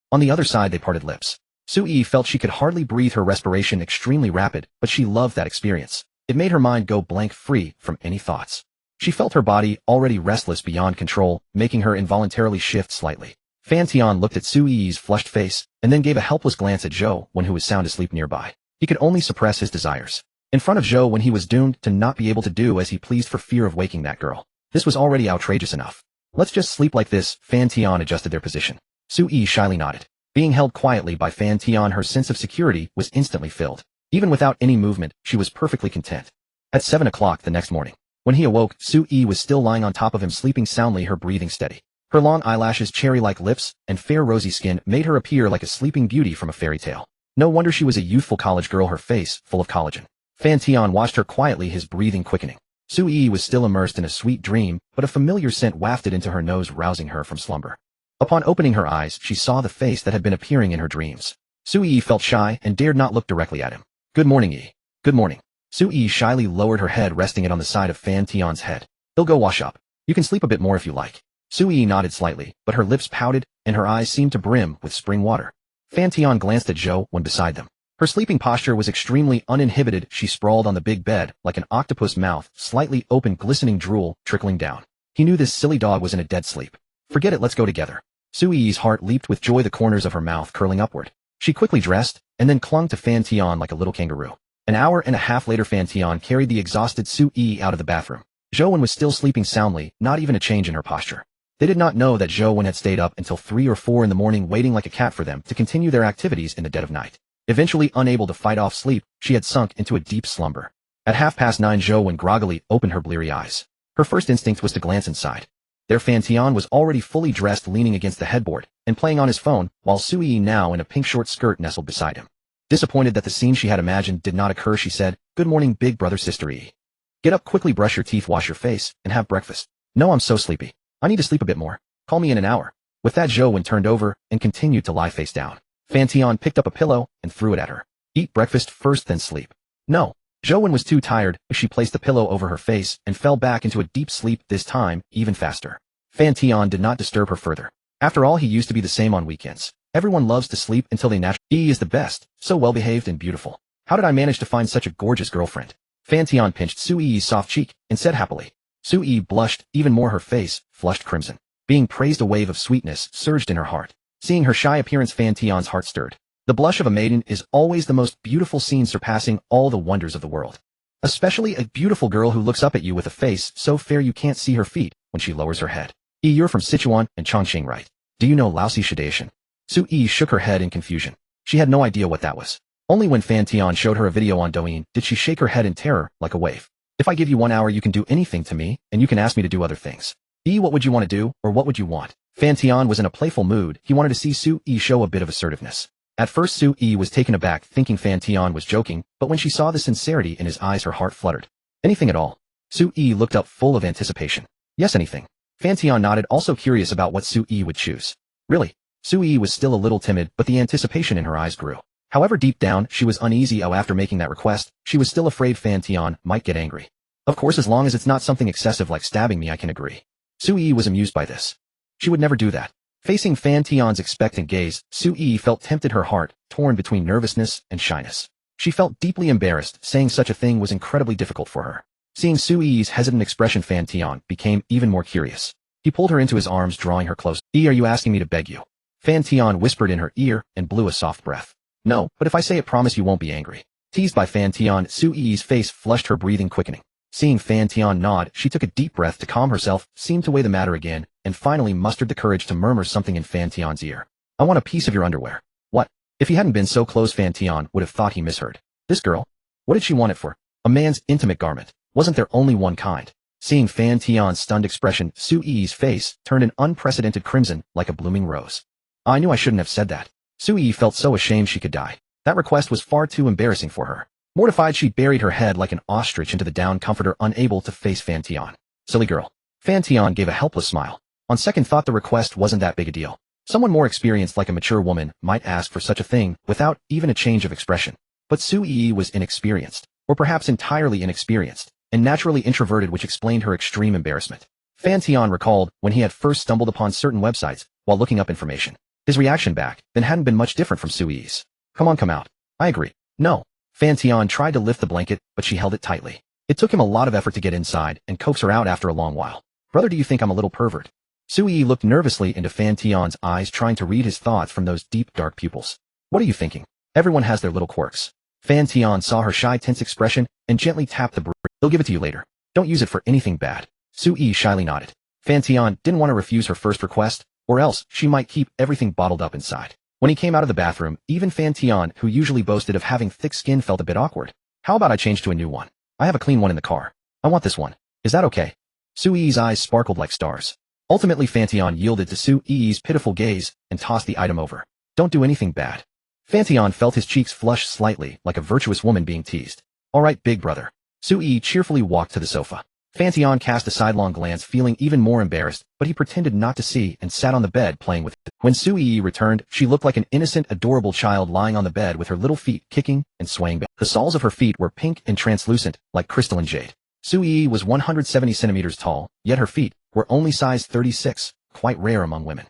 On the other side, they parted lips. Su-yi felt she could hardly breathe, her respiration extremely rapid, but she loved that experience. It made her mind go blank, free from any thoughts. She felt her body already restless beyond control, making her involuntarily shift slightly. Fan Tian looked at Su-yi's flushed face, and then gave a helpless glance at Zhou, who was sound asleep nearby. He could only suppress his desires. In front of Zhou, he was doomed to not be able to do as he pleased for fear of waking that girl. This was already outrageous enough. Let's just sleep like this. Fan Tian adjusted their position. Su-yi shyly nodded. Being held quietly by Fan Tian, her sense of security was instantly filled. Even without any movement, she was perfectly content. At 7 o'clock the next morning, when he awoke, Su-yi was still lying on top of him, sleeping soundly, her breathing steady. Her long eyelashes, cherry-like lips, and fair rosy skin made her appear like a sleeping beauty from a fairy tale. No wonder she was a youthful college girl, her face full of collagen. Fan Tian watched her quietly, his breathing quickening. Su-yi was still immersed in a sweet dream, but a familiar scent wafted into her nose, rousing her from slumber. Upon opening her eyes, she saw the face that had been appearing in her dreams. Su-yi felt shy and dared not look directly at him. Good morning, Yi. Good morning. Su-yi shyly lowered her head, resting it on the side of Fan Tian's head. He'll go wash up. You can sleep a bit more if you like. Sui nodded slightly, but her lips pouted, and her eyes seemed to brim with spring water. Fan Tian glanced at Zhou Wen beside them. Her sleeping posture was extremely uninhibited. She sprawled on the big bed, like an octopus mouth, slightly open, glistening drool trickling down. He knew this silly dog was in a dead sleep. Forget it, let's go together. Sui's heart leaped with joy, the corners of her mouth curling upward. She quickly dressed, and then clung to Fan Tian like a little kangaroo. An hour and a half later, Fan Tian carried the exhausted Sui out of the bathroom. Zhou Wen was still sleeping soundly, not even a change in her posture. They did not know that Zhou Wen had stayed up until 3 or 4 in the morning waiting like a cat for them to continue their activities in the dead of night. Eventually unable to fight off sleep, she had sunk into a deep slumber. At 9:30, Zhou Wen groggily opened her bleary eyes. Her first instinct was to glance inside. There Fan Tian was already fully dressed, leaning against the headboard and playing on his phone, while Sui, now in a pink short skirt, nestled beside him. Disappointed that the scene she had imagined did not occur, she said, "Good morning, big brother, sister E. Get up quickly, brush your teeth, wash your face, and have breakfast." "No, I'm so sleepy. I need to sleep a bit more. Call me in an hour." With that, Zhou Wen turned over and continued to lie face down. Fan Tian picked up a pillow and threw it at her. "Eat breakfast first, then sleep." "No." Zhou Wen was too tired. She placed the pillow over her face and fell back into a deep sleep, this time even faster. Fan Tian did not disturb her further. After all, he used to be the same on weekends. Everyone loves to sleep until they naturally. He is the best, so well-behaved and beautiful. How did I manage to find such a gorgeous girlfriend? Fan Tian pinched Sui's soft cheek and said happily. Sui blushed even more, her face flushed crimson. Being praised, a wave of sweetness surged in her heart. Seeing her shy appearance, Fan Tian's heart stirred. The blush of a maiden is always the most beautiful scene, surpassing all the wonders of the world. Especially a beautiful girl who looks up at you with a face so fair you can't see her feet when she lowers her head. You're from Sichuan and Chongqing, right? Do you know Laosi Shidation? Sui shook her head in confusion. She had no idea what that was. Only when Fan Tian showed her a video on Douyin did she shake her head in terror, like a wave. "If I give you 1 hour, you can do anything to me, and you can ask me to do other things. What would you want to do, or what would you want?" Fan Tian was in a playful mood. He wanted to see Sui show a bit of assertiveness. At first, Sui was taken aback, thinking Fan Tian was joking, but when she saw the sincerity in his eyes, her heart fluttered. "Anything at all?" Sui looked up full of anticipation. "Yes, anything." Fan Tian nodded, also curious about what Sui would choose. "Really?" Sui was still a little timid, but the anticipation in her eyes grew. However, deep down, she was uneasy. After making that request, she was still afraid Fan Tian might get angry. "Of course, as long as it's not something excessive like stabbing me, I can agree." Sui was amused by this. She would never do that. Facing Fan Tian's expectant gaze, Sui felt tempted, her heart torn between nervousness and shyness. She felt deeply embarrassed. Saying such a thing was incredibly difficult for her. Seeing Sui's hesitant expression, Fan Tian became even more curious. He pulled her into his arms, drawing her close. "Are you asking me to beg you?" Fan Tian whispered in her ear and blew a soft breath. "No, but if I say it, promise you won't be angry." Teased by Fan Tian, Sui's face flushed, her breathing quickening. Seeing Fan Tian nod, she took a deep breath to calm herself, seemed to weigh the matter again, and finally mustered the courage to murmur something in Fan Tian's ear. "I want a piece of your underwear." "What?" If he hadn't been so close, Fan Tian would have thought he misheard. This girl? What did she want it for? A man's intimate garment. Wasn't there only one kind? Seeing Fan Tian's stunned expression, Sui's face turned an unprecedented crimson, like a blooming rose. "I knew I shouldn't have said that." Sui felt so ashamed she could die. That request was far too embarrassing for her. Mortified, she buried her head like an ostrich into the down comforter, unable to face Fan Tian. "Silly girl." Fan Tian gave a helpless smile. On second thought, the request wasn't that big a deal. Someone more experienced, like a mature woman, might ask for such a thing without even a change of expression. But Sui was inexperienced, or perhaps entirely inexperienced, and naturally introverted, which explained her extreme embarrassment. Fan Tian recalled when he had first stumbled upon certain websites while looking up information. His reaction back then hadn't been much different from Sui's. "Come on, come out." "I agree." "No." Fan Tian tried to lift the blanket, but she held it tightly. It took him a lot of effort to get inside and coax her out after a long while. "Brother, do you think I'm a little pervert?" Sui looked nervously into Fan Tian's eyes, trying to read his thoughts from those deep, dark pupils. "What are you thinking? Everyone has their little quirks." Fan Tian saw her shy, tense expression and gently tapped the brick. "He'll give it to you later. Don't use it for anything bad." Sui shyly nodded. Fan Tian didn't want to refuse her first request, or else she might keep everything bottled up inside. When he came out of the bathroom, even Fan Tian, who usually boasted of having thick skin, felt a bit awkward. "How about I change to a new one? I have a clean one in the car. I want this one. Is that okay?" Sui's eyes sparkled like stars. Ultimately, Fan Tian yielded to Sui's pitiful gaze and tossed the item over. "Don't do anything bad." Fan Tian felt his cheeks flush slightly, like a virtuous woman being teased. "All right, big brother." Sui cheerfully walked to the sofa. Fan Tian cast a sidelong glance, feeling even more embarrassed, but he pretended not to see and sat on the bed playing with it. When Sui returned, she looked like an innocent, adorable child lying on the bed with her little feet kicking and swaying back. The soles of her feet were pink and translucent, like crystalline jade. Su Yi was 170 centimeters tall, yet her feet were only size 36, quite rare among women.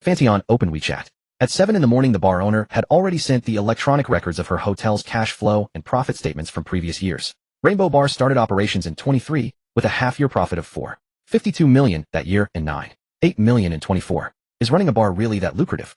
Fan Tian opened WeChat. At 7 in the morning the bar owner had already sent the electronic records of her hotel's cash flow and profit statements from previous years. Rainbow Bar started operations in 23, with a half-year profit of 4.52 million that year and 9.8 million in 24. Is running a bar really that lucrative?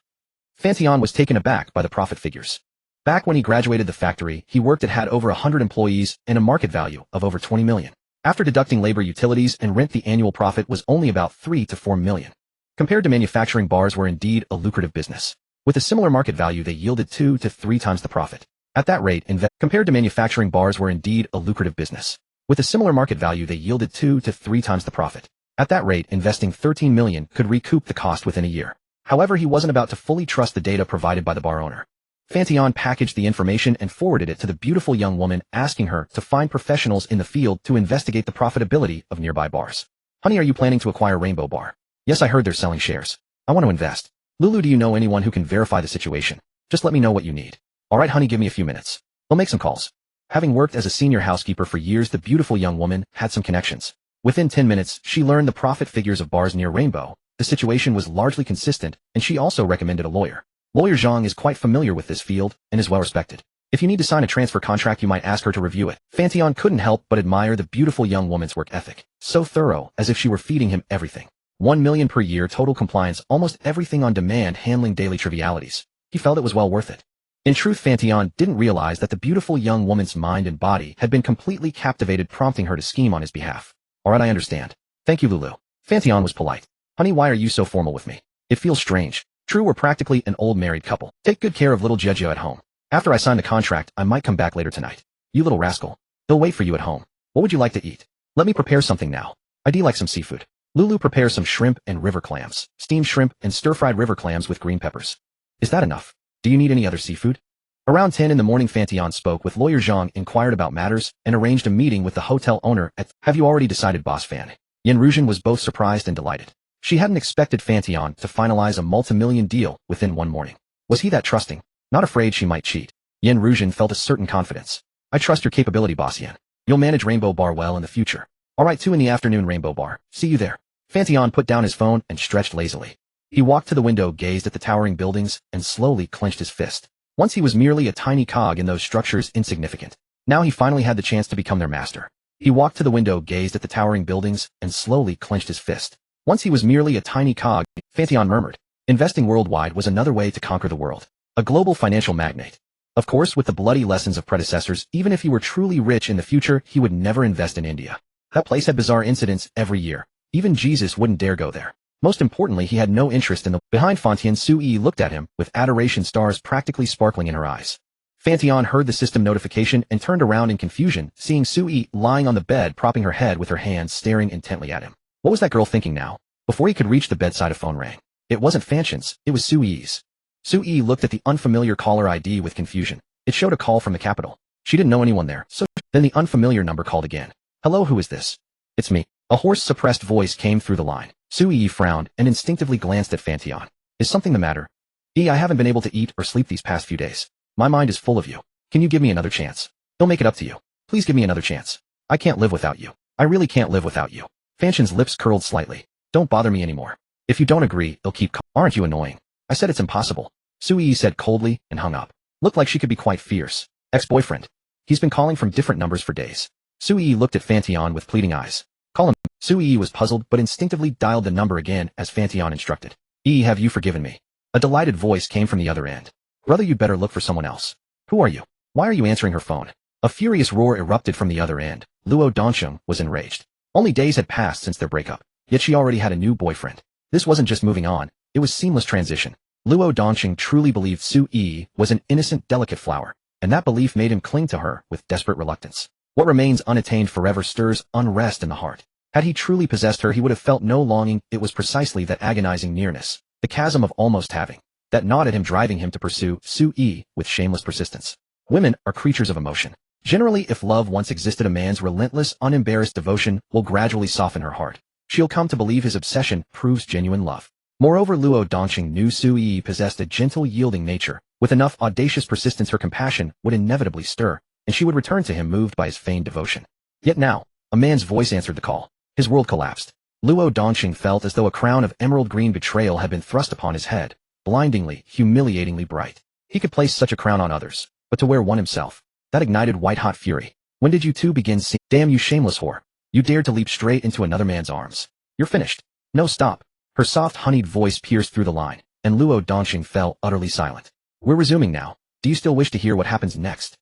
Fan Tian was taken aback by the profit figures. Back when he graduated the factory, he worked at had over 100 employees and a market value of over 20 million. After deducting labor, utilities, and rent, the annual profit was only about 3 to 4 million. Compared to manufacturing, bars were indeed a lucrative business. With a similar market value, they yielded 2 to 3 times the profit. At that rate, compared to manufacturing, bars were indeed a lucrative business. With a similar market value, they yielded 2 to 3 times the profit. At that rate, investing 13 million could recoup the cost within a year. However, he wasn't about to fully trust the data provided by the bar owner. Fan Tian packaged the information and forwarded it to the beautiful young woman, asking her to find professionals in the field to investigate the profitability of nearby bars. Honey, are you planning to acquire Rainbow Bar? Yes, I heard they're selling shares. I want to invest. Lulu, do you know anyone who can verify the situation? Just let me know what you need. Alright honey, give me a few minutes. I'll make some calls. Having worked as a senior housekeeper for years, the beautiful young woman had some connections. Within 10 minutes, she learned the profit figures of bars near Rainbow. The situation was largely consistent, and she also recommended a lawyer. Lawyer Zhang is quite familiar with this field and is well respected. If you need to sign a transfer contract, you might ask her to review it. Fan Tian couldn't help but admire the beautiful young woman's work ethic. So thorough, as if she were feeding him everything. 1 million per year, total compliance, almost everything on demand, handling daily trivialities. He felt it was well worth it. In truth, Fan Tian didn't realize that the beautiful young woman's mind and body had been completely captivated, prompting her to scheme on his behalf. Alright, I understand. Thank you, Lulu. Fan Tian was polite. Honey, why are you so formal with me? It feels strange. True, we're practically an old married couple. Take good care of little Jejo at home. After I sign the contract, I might come back later tonight. You little rascal. They'll wait for you at home. What would you like to eat? Let me prepare something now. I do like some seafood. Lulu prepares some shrimp and river clams, steamed shrimp and stir-fried river clams with green peppers. Is that enough? Do you need any other seafood? Around 10 in the morning, Fan Tian spoke with lawyer Zhang, inquired about matters, and arranged a meeting with the hotel owner at Have you already decided, boss Fan? Yan Ruzhen was both surprised and delighted. She hadn't expected Fan Tian to finalize a multi-million deal within one morning. Was he that trusting? Not afraid she might cheat. Yan Ruzhen felt a certain confidence. I trust your capability, boss Yan. You'll manage Rainbow Bar well in the future. Alright, 2 in the afternoon, Rainbow Bar. See you there. Fan Tian put down his phone and stretched lazily. He walked to the window, gazed at the towering buildings, and slowly clenched his fist. Once he was merely a tiny cog in those structures, insignificant. Now he finally had the chance to become their master. He walked to the window, gazed at the towering buildings, and slowly clenched his fist. Once he was merely a tiny cog, Fan Tian murmured. Investing worldwide was another way to conquer the world. A global financial magnate. Of course, with the bloody lessons of predecessors, even if he were truly rich in the future, he would never invest in India. That place had bizarre incidents every year. Even Jesus wouldn't dare go there. Most importantly, he had no interest in the... Behind Fan Tian, Su Yi looked at him, with adoration, stars practically sparkling in her eyes. Fan Tian heard the system notification and turned around in confusion, seeing Su Yi lying on the bed, propping her head with her hands, staring intently at him. What was that girl thinking now? Before he could reach the bedside, a phone rang. It wasn't Fan Tian's, it was Su Yi's. Su Yi looked at the unfamiliar caller ID with confusion. It showed a call from the capital. She didn't know anyone there, so then the unfamiliar number called again. Hello, who is this? It's me. A hoarse, suppressed voice came through the line. Su Yi frowned and instinctively glanced at Fan Tian. Is something the matter? I haven't been able to eat or sleep these past few days. My mind is full of you. Can you give me another chance? He'll make it up to you. Please give me another chance. I can't live without you. I really can't live without you. Fan Tian's lips curled slightly. Don't bother me anymore. If you don't agree, I'll keep Aren't you annoying? I said it's impossible. Su Yi said coldly and hung up. Looked like she could be quite fierce. Ex-boyfriend. He's been calling from different numbers for days. Su Yi looked at Fan Tian with pleading eyes. Call him. Su Yi was puzzled but instinctively dialed the number again as Fan Tian instructed. Have you forgiven me? A delighted voice came from the other end. Brother, you'd better look for someone else. Who are you? Why are you answering her phone? A furious roar erupted from the other end. Luo Dongsheng was enraged. Only days had passed since their breakup, yet she already had a new boyfriend. This wasn't just moving on, it was seamless transition. Luo Dongsheng truly believed Su Yi was an innocent, delicate flower, and that belief made him cling to her with desperate reluctance. What remains unattained forever stirs unrest in the heart. Had he truly possessed her, he would have felt no longing. It was precisely that agonizing nearness, the chasm of almost having, that gnawed at him, driving him to pursue Su Yi with shameless persistence. Women are creatures of emotion. Generally, if love once existed, a man's relentless, unembarrassed devotion will gradually soften her heart. She'll come to believe his obsession proves genuine love. Moreover, Luo Dongsheng knew Su Yi possessed a gentle, yielding nature. With enough audacious persistence, her compassion would inevitably stir, and she would return to him moved by his feigned devotion. Yet now, A man's voice answered the call. His world collapsed. Luo Dongqing felt as though a crown of emerald green betrayal had been thrust upon his head, blindingly, humiliatingly bright. He could place such a crown on others, but to wear one himself, that ignited white-hot fury. When did you two begin seeing? Damn you shameless whore. You dared to leap straight into another man's arms. You're finished. No, stop. Her soft, honeyed voice pierced through the line, and Luo Dongqing fell utterly silent. We're resuming now. Do you still wish to hear what happens next?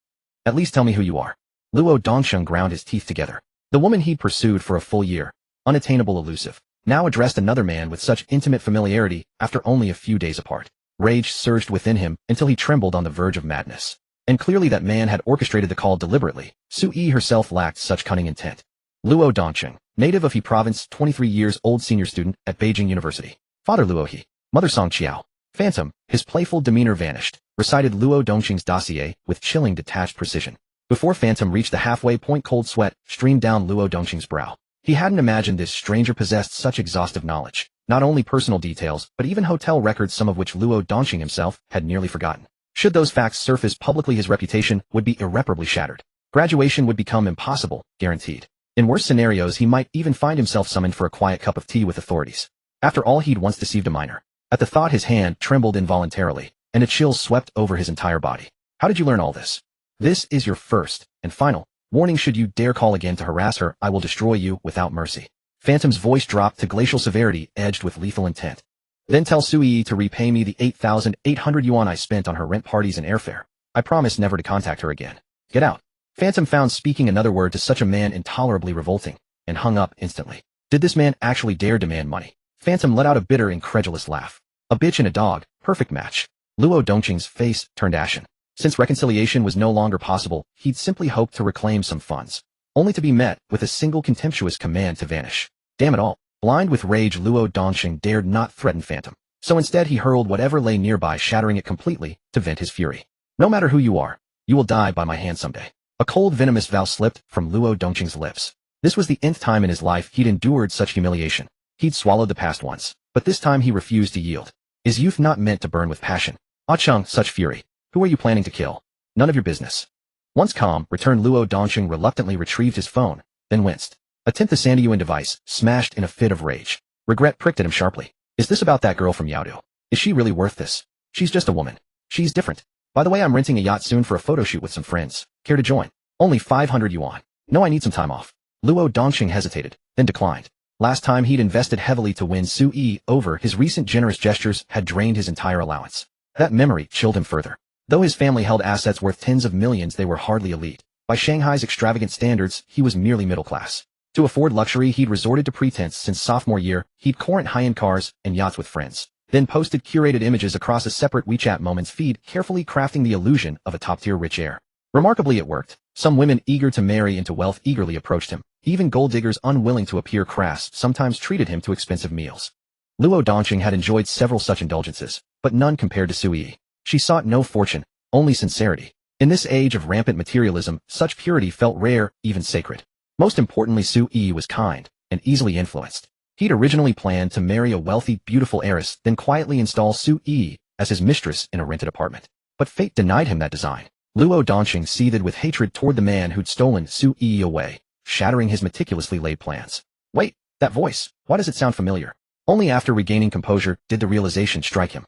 At least tell me who you are. Luo Dongqing ground his teeth together. The woman he'd pursued for a full year, unattainable, elusive, now addressed another man with such intimate familiarity after only a few days apart. Rage surged within him until he trembled on the verge of madness. And clearly that man had orchestrated the call deliberately. Sui herself lacked such cunning intent. Luo Dongqing, native of He Province, 23 years old, senior student at Beijing University. Father Luo He, mother Song Qiao. Phantom, his playful demeanor vanished, recited Luo Dongqing's dossier with chilling detached precision. Before Phantom reached the halfway point, cold sweat streamed down Luo Dongqing's brow. He hadn't imagined this stranger possessed such exhaustive knowledge, not only personal details, but even hotel records, some of which Luo Dongqing himself had nearly forgotten. Should those facts surface publicly, his reputation would be irreparably shattered. Graduation would become impossible, guaranteed. In worse scenarios, he might even find himself summoned for a quiet cup of tea with authorities. After all, he'd once deceived a minor. At the thought, his hand trembled involuntarily, and a chill swept over his entire body. How did you learn all this? This is your first and final warning. Should you dare call again to harass her, I will destroy you without mercy. Phantom's voice dropped to glacial severity, edged with lethal intent. Then tell Sui to repay me the 8,800 yuan I spent on her rent, parties, and airfare. I promise never to contact her again. Get out. Phantom found speaking another word to such a man intolerably revolting, and hung up instantly. Did this man actually dare demand money? Phantom let out a bitter, incredulous laugh. A bitch and a dog, perfect match. Luo Dongqing's face turned ashen. Since reconciliation was no longer possible, he'd simply hoped to reclaim some funds, only to be met with a single contemptuous command to vanish. Damn it all. Blind with rage, Luo Dongqing dared not threaten Phantom. So instead he hurled whatever lay nearby, shattering it completely, to vent his fury. No matter who you are, you will die by my hand someday. A cold, venomous vow slipped from Luo Dongqing's lips. This was the nth time in his life he'd endured such humiliation. He'd swallowed the past once, but this time he refused to yield. Is youth not meant to burn with passion? Ah Chung, such fury. Who are you planning to kill? None of your business. Once calm, returned Luo Dongqing reluctantly retrieved his phone, then winced. A 10th Sandyuan device, smashed in a fit of rage. Regret pricked at him sharply. Is this about that girl from Yaodu? Is she really worth this? She's just a woman. She's different. By the way, I'm renting a yacht soon for a photo shoot with some friends. Care to join? Only 500 yuan. No, I need some time off. Luo Dongqing hesitated, then declined. Last time he'd invested heavily to win Sui over, his recent generous gestures had drained his entire allowance. That memory chilled him further. Though his family held assets worth tens of millions, they were hardly elite. By Shanghai's extravagant standards, he was merely middle class. To afford luxury, he'd resorted to pretense since sophomore year. He'd current high-end cars and yachts with friends, then posted curated images across a separate WeChat Moments feed, carefully crafting the illusion of a top-tier rich heir. Remarkably, it worked. Some women eager to marry into wealth eagerly approached him. Even gold diggers unwilling to appear crass sometimes treated him to expensive meals. Luo Dongqing had enjoyed several such indulgences, but none compared to Sui. She sought no fortune, only sincerity. In this age of rampant materialism, such purity felt rare, even sacred. Most importantly, Sui was kind and easily influenced. He'd originally planned to marry a wealthy, beautiful heiress, then quietly install Sui as his mistress in a rented apartment. But fate denied him that design. Luo Dongqing seethed with hatred toward the man who'd stolen Sui away, shattering his meticulously laid plans. Wait, that voice, why does it sound familiar? Only after regaining composure did the realization strike him.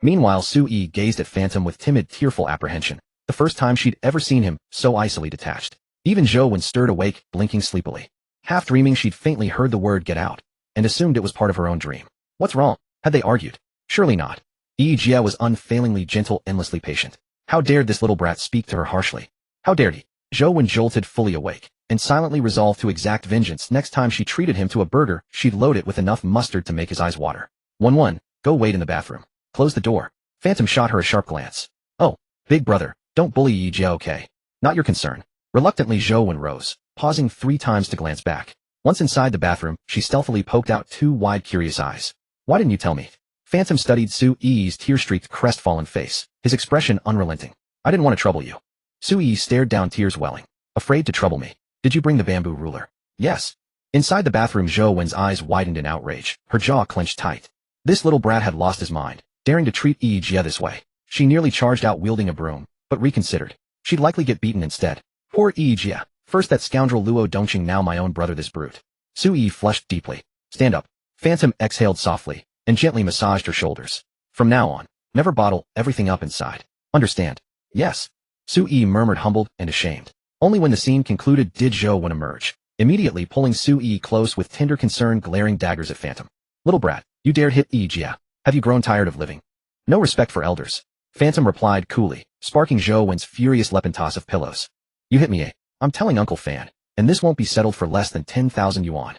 Meanwhile, Sui gazed at Phantom with timid, tearful apprehension. The first time she'd ever seen him so icily detached. Even Zhou Wen stirred awake, blinking sleepily. Half dreaming, she'd faintly heard the word "get out," and assumed it was part of her own dream. What's wrong? Had they argued? Surely not. Yi Jia was unfailingly gentle, endlessly patient. How dared this little brat speak to her harshly? How dared he? Zhou Wen jolted, fully awake, and silently resolved to exact vengeance. Next time she treated him to a burger, she'd load it with enough mustard to make his eyes water. 1-1, go wait in the bathroom. Close the door. Phantom shot her a sharp glance. Oh, big brother, don't bully Yi Jia, okay? Not your concern. Reluctantly, Zhou Wen rose, pausing 3 times to glance back. Once inside the bathroom, she stealthily poked out 2 wide, curious eyes. Why didn't you tell me? Phantom studied Sui's tear-streaked, crestfallen face, his expression unrelenting. I didn't want to trouble you. Sui stared down, tears welling. Afraid to trouble me. Did you bring the bamboo ruler? Yes. Inside the bathroom, Zhou Wen's eyes widened in outrage, her jaw clenched tight. This little brat had lost his mind, daring to treat Yi Jia this way. She nearly charged out wielding a broom, but reconsidered. She'd likely get beaten instead. Poor Yi Jia. First that scoundrel Luo Dongqing, now my own brother, this brute. Su Yi flushed deeply. Stand up. Phantom exhaled softly and gently massaged her shoulders. From now on, never bottle everything up inside. Understand? Yes. Su Yi murmured, humbled and ashamed. Only when the scene concluded did Zhou Wen emerge, immediately pulling Su Yi close with tender concern, glaring daggers at Phantom. Little brat, you dared hit Yi Jia. Have you grown tired of living? No respect for elders. Phantom replied coolly, sparking Zhou Wen's furious weapon toss of pillows. You hit me, eh? I'm telling Uncle Fan, and this won't be settled for less than 10,000 yuan.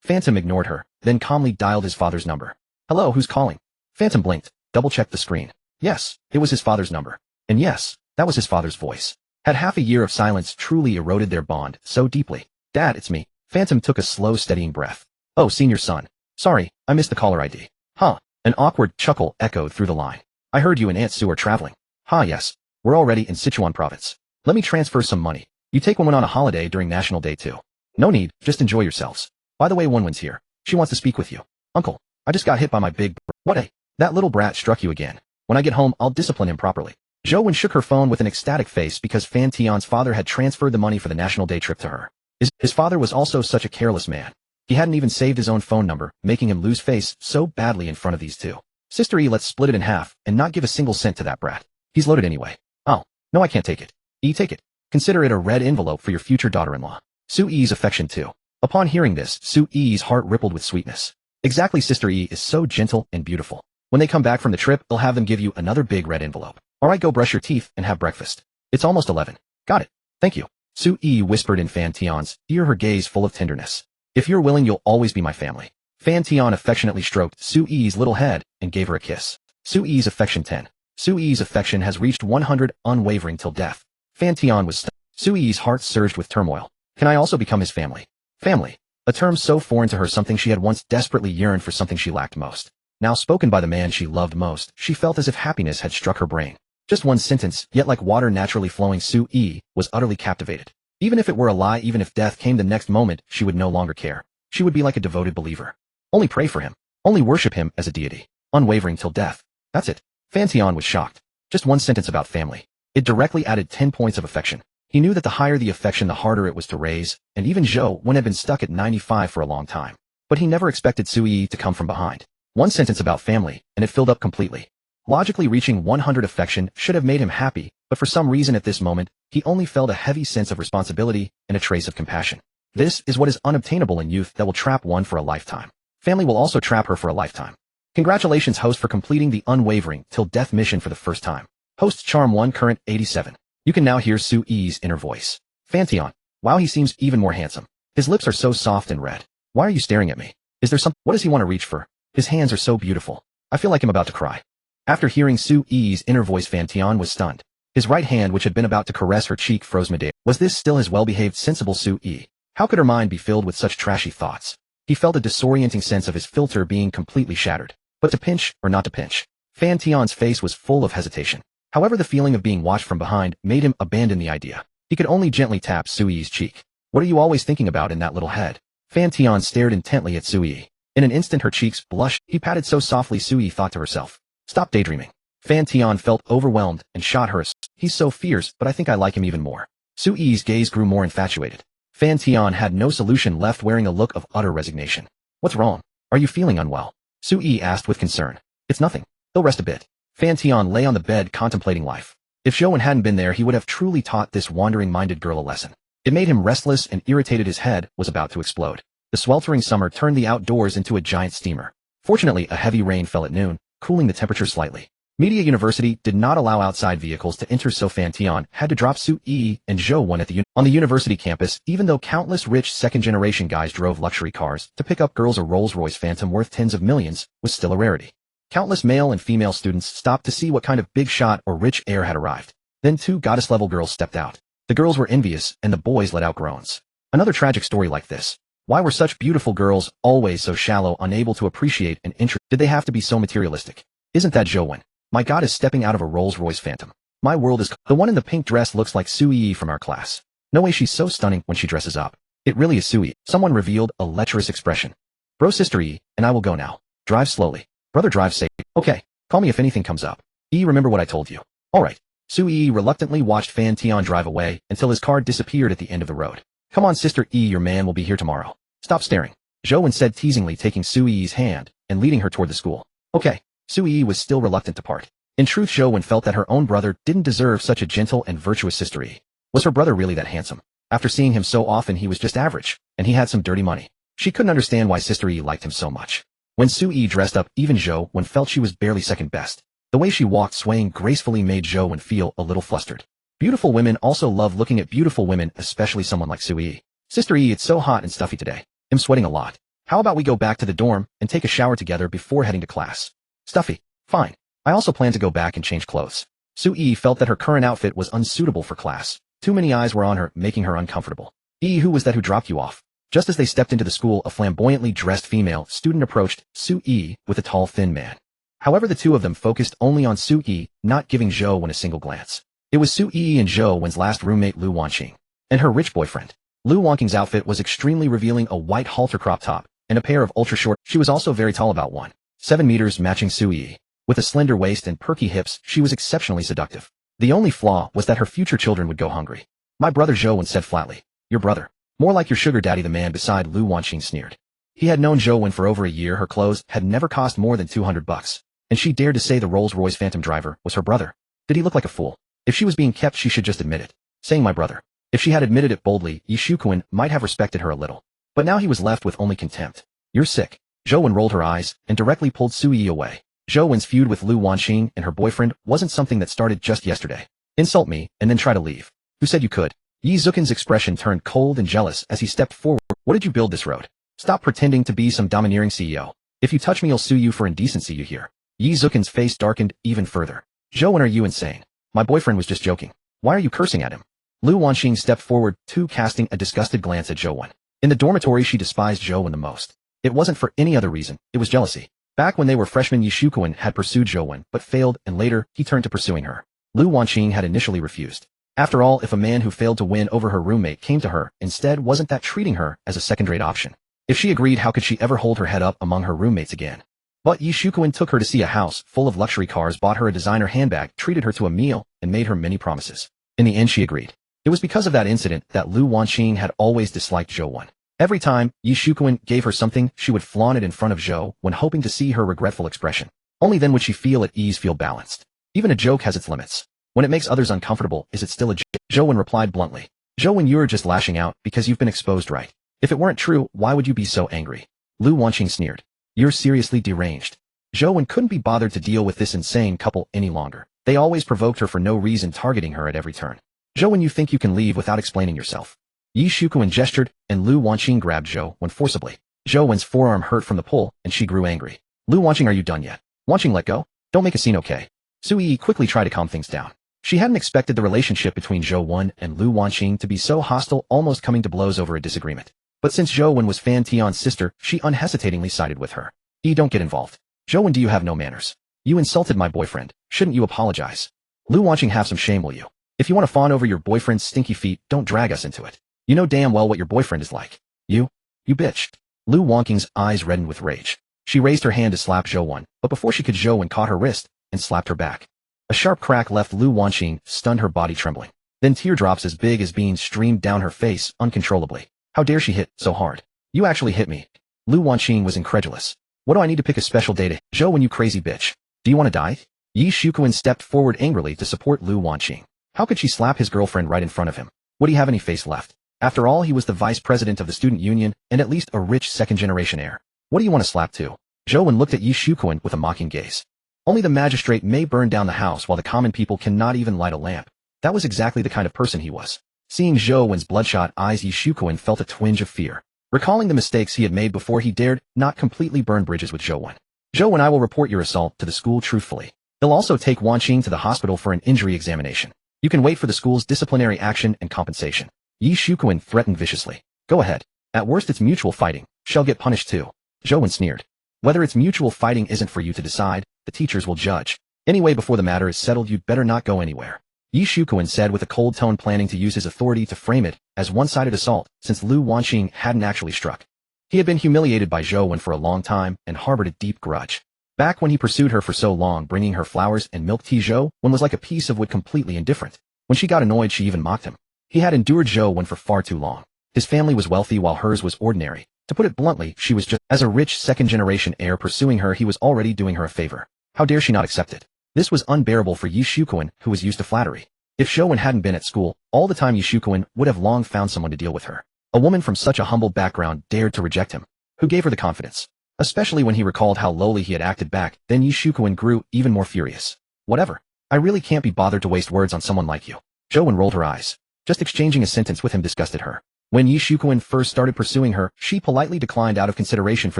Phantom ignored her, then calmly dialed his father's number. Hello, who's calling? Phantom blinked, double-checked the screen. Yes, it was his father's number. And yes, that was his father's voice. Had half a year of silence truly eroded their bond so deeply? Dad, it's me. Phantom took a slow, steadying breath. Oh, senior son. Sorry, I missed the caller ID. Huh. An awkward chuckle echoed through the line. I heard you and Aunt Sue are traveling. Yes. We're already in Sichuan province. Let me transfer some money. You take Wenwen on a holiday during National Day too. No need, just enjoy yourselves. By the way, Wenwen's here. She wants to speak with you. Uncle, I just got hit by my big What a? That little brat struck you again. When I get home, I'll discipline him properly. Zhou Wen shook her phone with an ecstatic face because Fan Tian's father had transferred the money for the National Day trip to her. His father was also such a careless man. He hadn't even saved his own phone number, making him lose face so badly in front of these two. Sister E, let's split it in half and not give a single cent to that brat. He's loaded anyway. Oh, no, I can't take it. E, take it. Consider it a red envelope for your future daughter-in-law. Su Yi's affection too. Upon hearing this, Su Yi's heart rippled with sweetness. Exactly, Sister E is so gentle and beautiful. When they come back from the trip, they'll have them give you another big red envelope. Alright, go brush your teeth and have breakfast. It's almost 11. Got it. Thank you. Su Yi whispered in Fan Tian's ear, her gaze full of tenderness. If you're willing, you'll always be my family. Fan Tian affectionately stroked Su Yi's little head and gave her a kiss. Su Yi's affection 10. Su Yi's affection has reached 100, unwavering till death. Fan Tian was stunned. Su Yi's heart surged with turmoil. Can I also become his family? Family. A term so foreign to her, something she had once desperately yearned for, something she lacked most. Now spoken by the man she loved most, she felt as if happiness had struck her brain. Just one sentence, yet like water naturally flowing, Su Yi was utterly captivated. Even if it were a lie, even if death came the next moment, she would no longer care. She would be like a devoted believer. Only pray for him. Only worship him as a deity. Unwavering till death. That's it. Fan Tian was shocked. Just one sentence about family. It directly added 10 points of affection. He knew that the higher the affection, the harder it was to raise, and even Zhou Wen had been stuck at 95 for a long time. But he never expected Su Yi to come from behind. One sentence about family, and it filled up completely. Logically, reaching 100 affection should have made him happy, but for some reason at this moment, he only felt a heavy sense of responsibility and a trace of compassion. This is what is unobtainable in youth that will trap one for a lifetime. Family will also trap her for a lifetime. Congratulations, host, for completing the unwavering till death mission for the first time. Host Charm 1 current 87. You can now hear Su Yi's inner voice. Fan Tian. Wow, he seems even more handsome. His lips are so soft and red. Why are you staring at me? Is there what does he want to reach for? His hands are so beautiful. I feel like I'm about to cry. After hearing Su Yi's inner voice, Fan Tian was stunned. His right hand, which had been about to caress her cheek, froze midair. Was this still his well-behaved, sensible Su Yi? How could her mind be filled with such trashy thoughts? He felt a disorienting sense of his filter being completely shattered. But to pinch or not to pinch? Fan Tian's face was full of hesitation. However, the feeling of being watched from behind made him abandon the idea. He could only gently tap Su Yi's cheek. What are you always thinking about in that little head? Fan Tian stared intently at Su Yi. In an instant her cheeks blushed. He patted so softly, Su Yi thought to herself. Stop daydreaming. Fan Tian felt overwhelmed and shot her a He's so fierce, but I think I like him even more. Su Yi's gaze grew more infatuated. Fan Tian had no solution left, wearing a look of utter resignation. What's wrong? Are you feeling unwell? Su Yi asked with concern. It's nothing. He'll rest a bit. Fan Tian lay on the bed contemplating life. If Zhou Wen hadn't been there, he would have truly taught this wandering-minded girl a lesson. It made him restless and irritated. His head was about to explode. The sweltering summer turned the outdoors into a giant steamer. Fortunately, a heavy rain fell at noon, cooling the temperature slightly. Media University did not allow outside vehicles to enter, so Fan Tian had to drop Su Yi and Zhou Wen on the university campus. Even though countless rich second-generation guys drove luxury cars to pick up girls, a Rolls-Royce Phantom worth tens of millions was still a rarity. Countless male and female students stopped to see what kind of big shot or rich heir had arrived. Then 2 goddess-level girls stepped out. The girls were envious, and the boys let out groans. Another tragic story like this. Why were such beautiful girls always so shallow, unable to appreciate and interest? Did they have to be so materialistic? Isn't that Zhou Wen? My God is stepping out of a Rolls-Royce Phantom. My world is... The one in the pink dress looks like Su Yi from our class. No way, she's so stunning when she dresses up. It really is Su Yi. Someone revealed a lecherous expression. Bro, Sister E, and I will go now. Drive slowly. Brother, drive safe. Okay. Call me if anything comes up. E, remember what I told you. Alright. Su Yi reluctantly watched Fan Tian drive away until his car disappeared at the end of the road. Come on Sister E, your man will be here tomorrow. Stop staring. Zhou Wen said teasingly, taking Su Yi's hand and leading her toward the school. Okay. Su Yi was still reluctant to part. In truth, Zhou Wen felt that her own brother didn't deserve such a gentle and virtuous Sister E. Was her brother really that handsome? After seeing him so often, he was just average, and he had some dirty money. She couldn't understand why Sister E liked him so much. When Su Yi dressed up, even Zhou Wen felt she was barely second best. The way she walked swaying gracefully made Zhou Wen feel a little flustered. Beautiful women also love looking at beautiful women, especially someone like Su Yi. Sister E, it's so hot and stuffy today. I'm sweating a lot. How about we go back to the dorm and take a shower together before heading to class? Stuffy. Fine. I also plan to go back and change clothes. Su Yi felt that her current outfit was unsuitable for class. Too many eyes were on her, making her uncomfortable. Who was that who dropped you off? Just as they stepped into the school, a flamboyantly dressed female student approached Su Yi with a tall, thin man. However, the two of them focused only on Su Yi, not giving Zhou Wen a single glance. It was Su Yi and Zhou Wen's last roommate Lu Wanqing, and her rich boyfriend. Lu Wanqing's outfit was extremely revealing, a white halter crop top, and a pair of ultra-short. She was also very tall, about 1.7 meters, matching Su Yi. With a slender waist and perky hips, she was exceptionally seductive. The only flaw was that her future children would go hungry. My brother, Zhou Wen said flatly. Your brother? More like your sugar daddy, the man beside Lu Wanqing sneered. He had known Zhou Wen for over a year. Her clothes had never cost more than $200, and she dared to say the Rolls-Royce Phantom driver was her brother. Did he look like a fool? If she was being kept, she should just admit it, saying my brother. If she had admitted it boldly, Yi Shuquan might have respected her a little. But now he was left with only contempt. You're sick. Zhou Wen rolled her eyes and directly pulled Su Yi away. Zhou Wen's feud with Lu Wanqing and her boyfriend wasn't something that started just yesterday. Insult me, and then try to leave. Who said you could? Yi Zukan's expression turned cold and jealous as he stepped forward. What did you build this road? Stop pretending to be some domineering CEO. If you touch me, I'll sue you for indecency, you hear? Yi Zukan's face darkened even further. Zhou Wen, are you insane? My boyfriend was just joking. Why are you cursing at him? Lu Wanqing stepped forward, too, casting a disgusted glance at Zhou Wen. In the dormitory, she despised Zhou Wen the most. It wasn't for any other reason, it was jealousy. Back when they were freshmen, Yi Shuquan had pursued Zhou Wen, but failed, and later, he turned to pursuing her. Lu Wanqing had initially refused. After all, if a man who failed to win over her roommate came to her, instead, wasn't that treating her as a second-rate option? If she agreed, how could she ever hold her head up among her roommates again? But Yi Shuquan took her to see a house full of luxury cars, bought her a designer handbag, treated her to a meal, and made her many promises. In the end, she agreed. It was because of that incident that Lu Wanqing had always disliked Zhou Wen. Every time Yi Shuquan gave her something, she would flaunt it in front of Zhou Wen, hoping to see her regretful expression. Only then would she feel at ease, feel balanced. Even a joke has its limits. When it makes others uncomfortable, is it still a joke? Zhou Wen replied bluntly. Zhou Wen, you're just lashing out because you've been exposed, right? If it weren't true, why would you be so angry? Lu Wanqing sneered. You're seriously deranged. Zhou Wen couldn't be bothered to deal with this insane couple any longer. They always provoked her for no reason, targeting her at every turn. Zhou Wen, you think you can leave without explaining yourself? Yi Shuquan gestured, and Lu Wanqing grabbed Zhou Wen forcibly. Zhou Wen's forearm hurt from the pull, and she grew angry. Lu Wanqing, are you done yet? Wanqing, let go. Don't make a scene, okay? Su Yi quickly tried to calm things down. She hadn't expected the relationship between Zhou Wen and Lu Wanqing to be so hostile, almost coming to blows over a disagreement. But since Zhou Wen was Fan Tian's sister, she unhesitatingly sided with her. Don't get involved. Zhou Wen, do you have no manners? You insulted my boyfriend. Shouldn't you apologize? Lu Wanqing, have some shame, will you? If you want to fawn over your boyfriend's stinky feet, don't drag us into it. You know damn well what your boyfriend is like. You bitch. Lu Wanqing's eyes reddened with rage. She raised her hand to slap Zhou Wen, but before she could, Zhou Wen caught her wrist and slapped her back. A sharp crack left Lu Wanqing, stunned, her body trembling. Then teardrops as big as beans streamed down her face uncontrollably. How dare she hit so hard? You actually hit me. Lu Wanqing was incredulous. What do I need to pick a special day to? Zhou Wen, you crazy bitch. Do you want to die? Yi Shuquan stepped forward angrily to support Lu Wanqing. How could she slap his girlfriend right in front of him? Would he have any face left? After all, he was the vice president of the student union and at least a rich second-generation heir. What do you want to slap to? Zhou Wen looked at Yi Shuquan with a mocking gaze. Only the magistrate may burn down the house while the common people cannot even light a lamp. That was exactly the kind of person he was. Seeing Zhou Wen's bloodshot eyes, Yi Shuquan felt a twinge of fear. Recalling the mistakes he had made before, he dared not completely burn bridges with Zhou Wen. Zhou Wen, I will report your assault to the school truthfully. They'll also take Wanqing to the hospital for an injury examination. You can wait for the school's disciplinary action and compensation. Yi Shuquan threatened viciously. Go ahead. At worst, it's mutual fighting. She'll get punished too. Zhou Wen sneered. Whether it's mutual fighting isn't for you to decide. The teachers will judge. Anyway, before the matter is settled, you'd better not go anywhere. Yi Shuquan said with a cold tone, planning to use his authority to frame it as one-sided assault, since Lu Wanqing hadn't actually struck. He had been humiliated by Zhou Wen for a long time and harbored a deep grudge. Back when he pursued her for so long, bringing her flowers and milk tea, Zhou Wen was like a piece of wood, completely indifferent. When she got annoyed, she even mocked him. He had endured Zhou Wen for far too long. His family was wealthy while hers was ordinary. To put it bluntly, she was just as a rich second-generation heir pursuing her, he was already doing her a favor. How dare she not accept it? This was unbearable for Yi Shuquan, who was used to flattery. If Shouwen hadn't been at school all the time, Yi Shuquan would have long found someone to deal with her. A woman from such a humble background dared to reject him. Who gave her the confidence? Especially when he recalled how lowly he had acted back then, Yi Shuquan grew even more furious. Whatever. I really can't be bothered to waste words on someone like you. Shouwen rolled her eyes. Just exchanging a sentence with him disgusted her. When Yi Shuquan first started pursuing her, she politely declined out of consideration for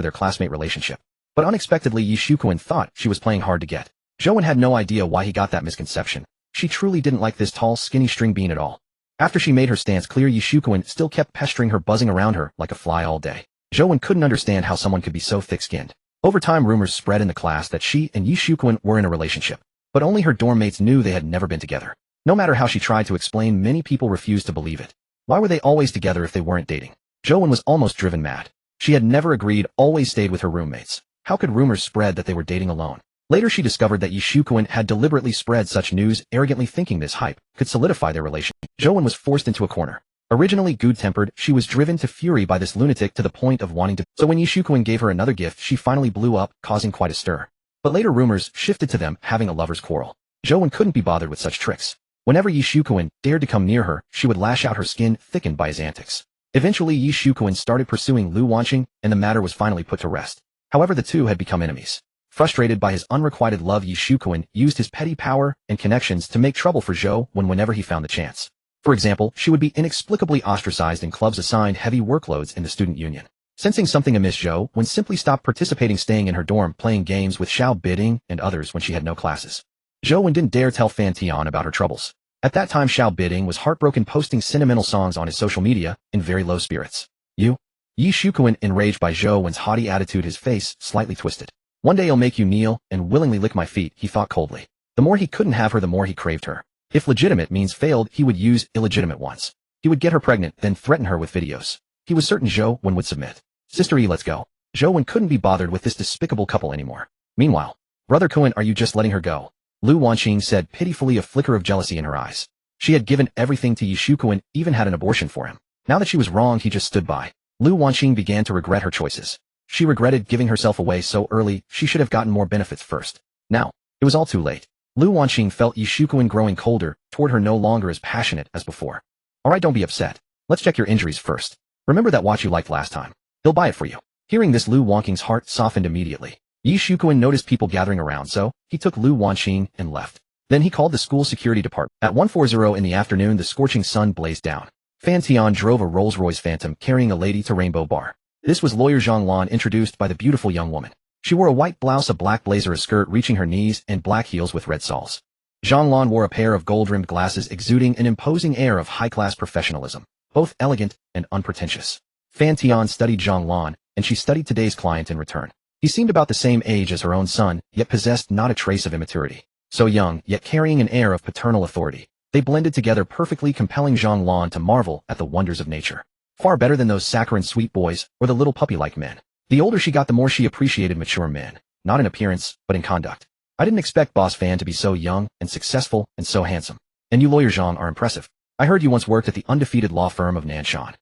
their classmate relationship. But unexpectedly, Yi Shuquan thought she was playing hard to get. Shouwen had no idea why he got that misconception. She truly didn't like this tall, skinny string bean at all. After she made her stance clear, Yi Shuquan still kept pestering her, buzzing around her like a fly all day. Shouwen couldn't understand how someone could be so thick-skinned. Over time, rumors spread in the class that she and Yi Shuquan were in a relationship. But only her dorm mates knew they had never been together. No matter how she tried to explain, many people refused to believe it. Why were they always together if they weren't dating? Shouwen was almost driven mad. She had never agreed, always stayed with her roommates. How could rumors spread that they were dating alone? Later she discovered that Yi Shuquan had deliberately spread such news, arrogantly thinking this hype could solidify their relationship. Shouwen was forced into a corner. Originally good-tempered, she was driven to fury by this lunatic to the point of wanting to. So when Yi Shuquan gave her another gift, she finally blew up, causing quite a stir. But later rumors shifted to them having a lover's quarrel. Shouwen couldn't be bothered with such tricks. Whenever Yi Shuquan dared to come near her, she would lash out, her skin thickened by his antics. Eventually Yi Shuquan started pursuing Lu Wanqing, and the matter was finally put to rest. However, the two had become enemies. Frustrated by his unrequited love, Yi Shuquan used his petty power and connections to make trouble for Zhou whenever he found the chance. For example, she would be inexplicably ostracized in clubs, assigned heavy workloads in the student union. Sensing something amiss, Zhou simply stopped participating, staying in her dorm playing games with Xiao Biding and others when she had no classes. Zhou didn't dare tell Fan Tian about her troubles. At that time, Xiao Biding was heartbroken, posting sentimental songs on his social media, in very low spirits. Yi Shuquan, enraged by Zhou's haughty attitude, his face slightly twisted. One day I'll make you kneel and willingly lick my feet, he thought coldly. The more he couldn't have her, the more he craved her. If legitimate means failed, he would use illegitimate ones. He would get her pregnant, then threaten her with videos. He was certain Zhou would submit. Sister Yi, let's go. Zhou couldn't be bothered with this despicable couple anymore. Meanwhile, Brother Kuan, are you just letting her go? Lu Wanqing said pitifully, a flicker of jealousy in her eyes. She had given everything to Yi Shuquan, even had an abortion for him. Now that she was wrong, he just stood by. Lu Wanqing began to regret her choices. She regretted giving herself away so early. She should have gotten more benefits first. Now, it was all too late. Lu Wanqing felt Yi Shuquan growing colder toward her, no longer as passionate as before. Alright, don't be upset. Let's check your injuries first. Remember that watch you liked last time? He'll buy it for you. Hearing this, Lu Wanqing's heart softened immediately. Yi Shuquan noticed people gathering around, so he took Lu Wanqing and left. Then he called the school security department. At 1:40 in the afternoon, the scorching sun blazed down. Fan Tian drove a Rolls-Royce Phantom carrying a lady to Rainbow Bar. This was lawyer Zhang Lan, introduced by the beautiful young woman. She wore a white blouse, a black blazer, a skirt reaching her knees, and black heels with red soles. Zhang Lan wore a pair of gold-rimmed glasses, exuding an imposing air of high-class professionalism, both elegant and unpretentious. Fan Tian studied Zhang Lan, and she studied today's client in return. He seemed about the same age as her own son, yet possessed not a trace of immaturity. So young, yet carrying an air of paternal authority. They blended together perfectly, compelling Zhang Lan to marvel at the wonders of nature. Far better than those saccharine sweet boys, or the little puppy-like men. The older she got, the more she appreciated mature men, not in appearance, but in conduct. I didn't expect Boss Fan to be so young, and successful, and so handsome. And you, Lawyer Zhang, are impressive. I heard you once worked at the undefeated law firm of Nanshan.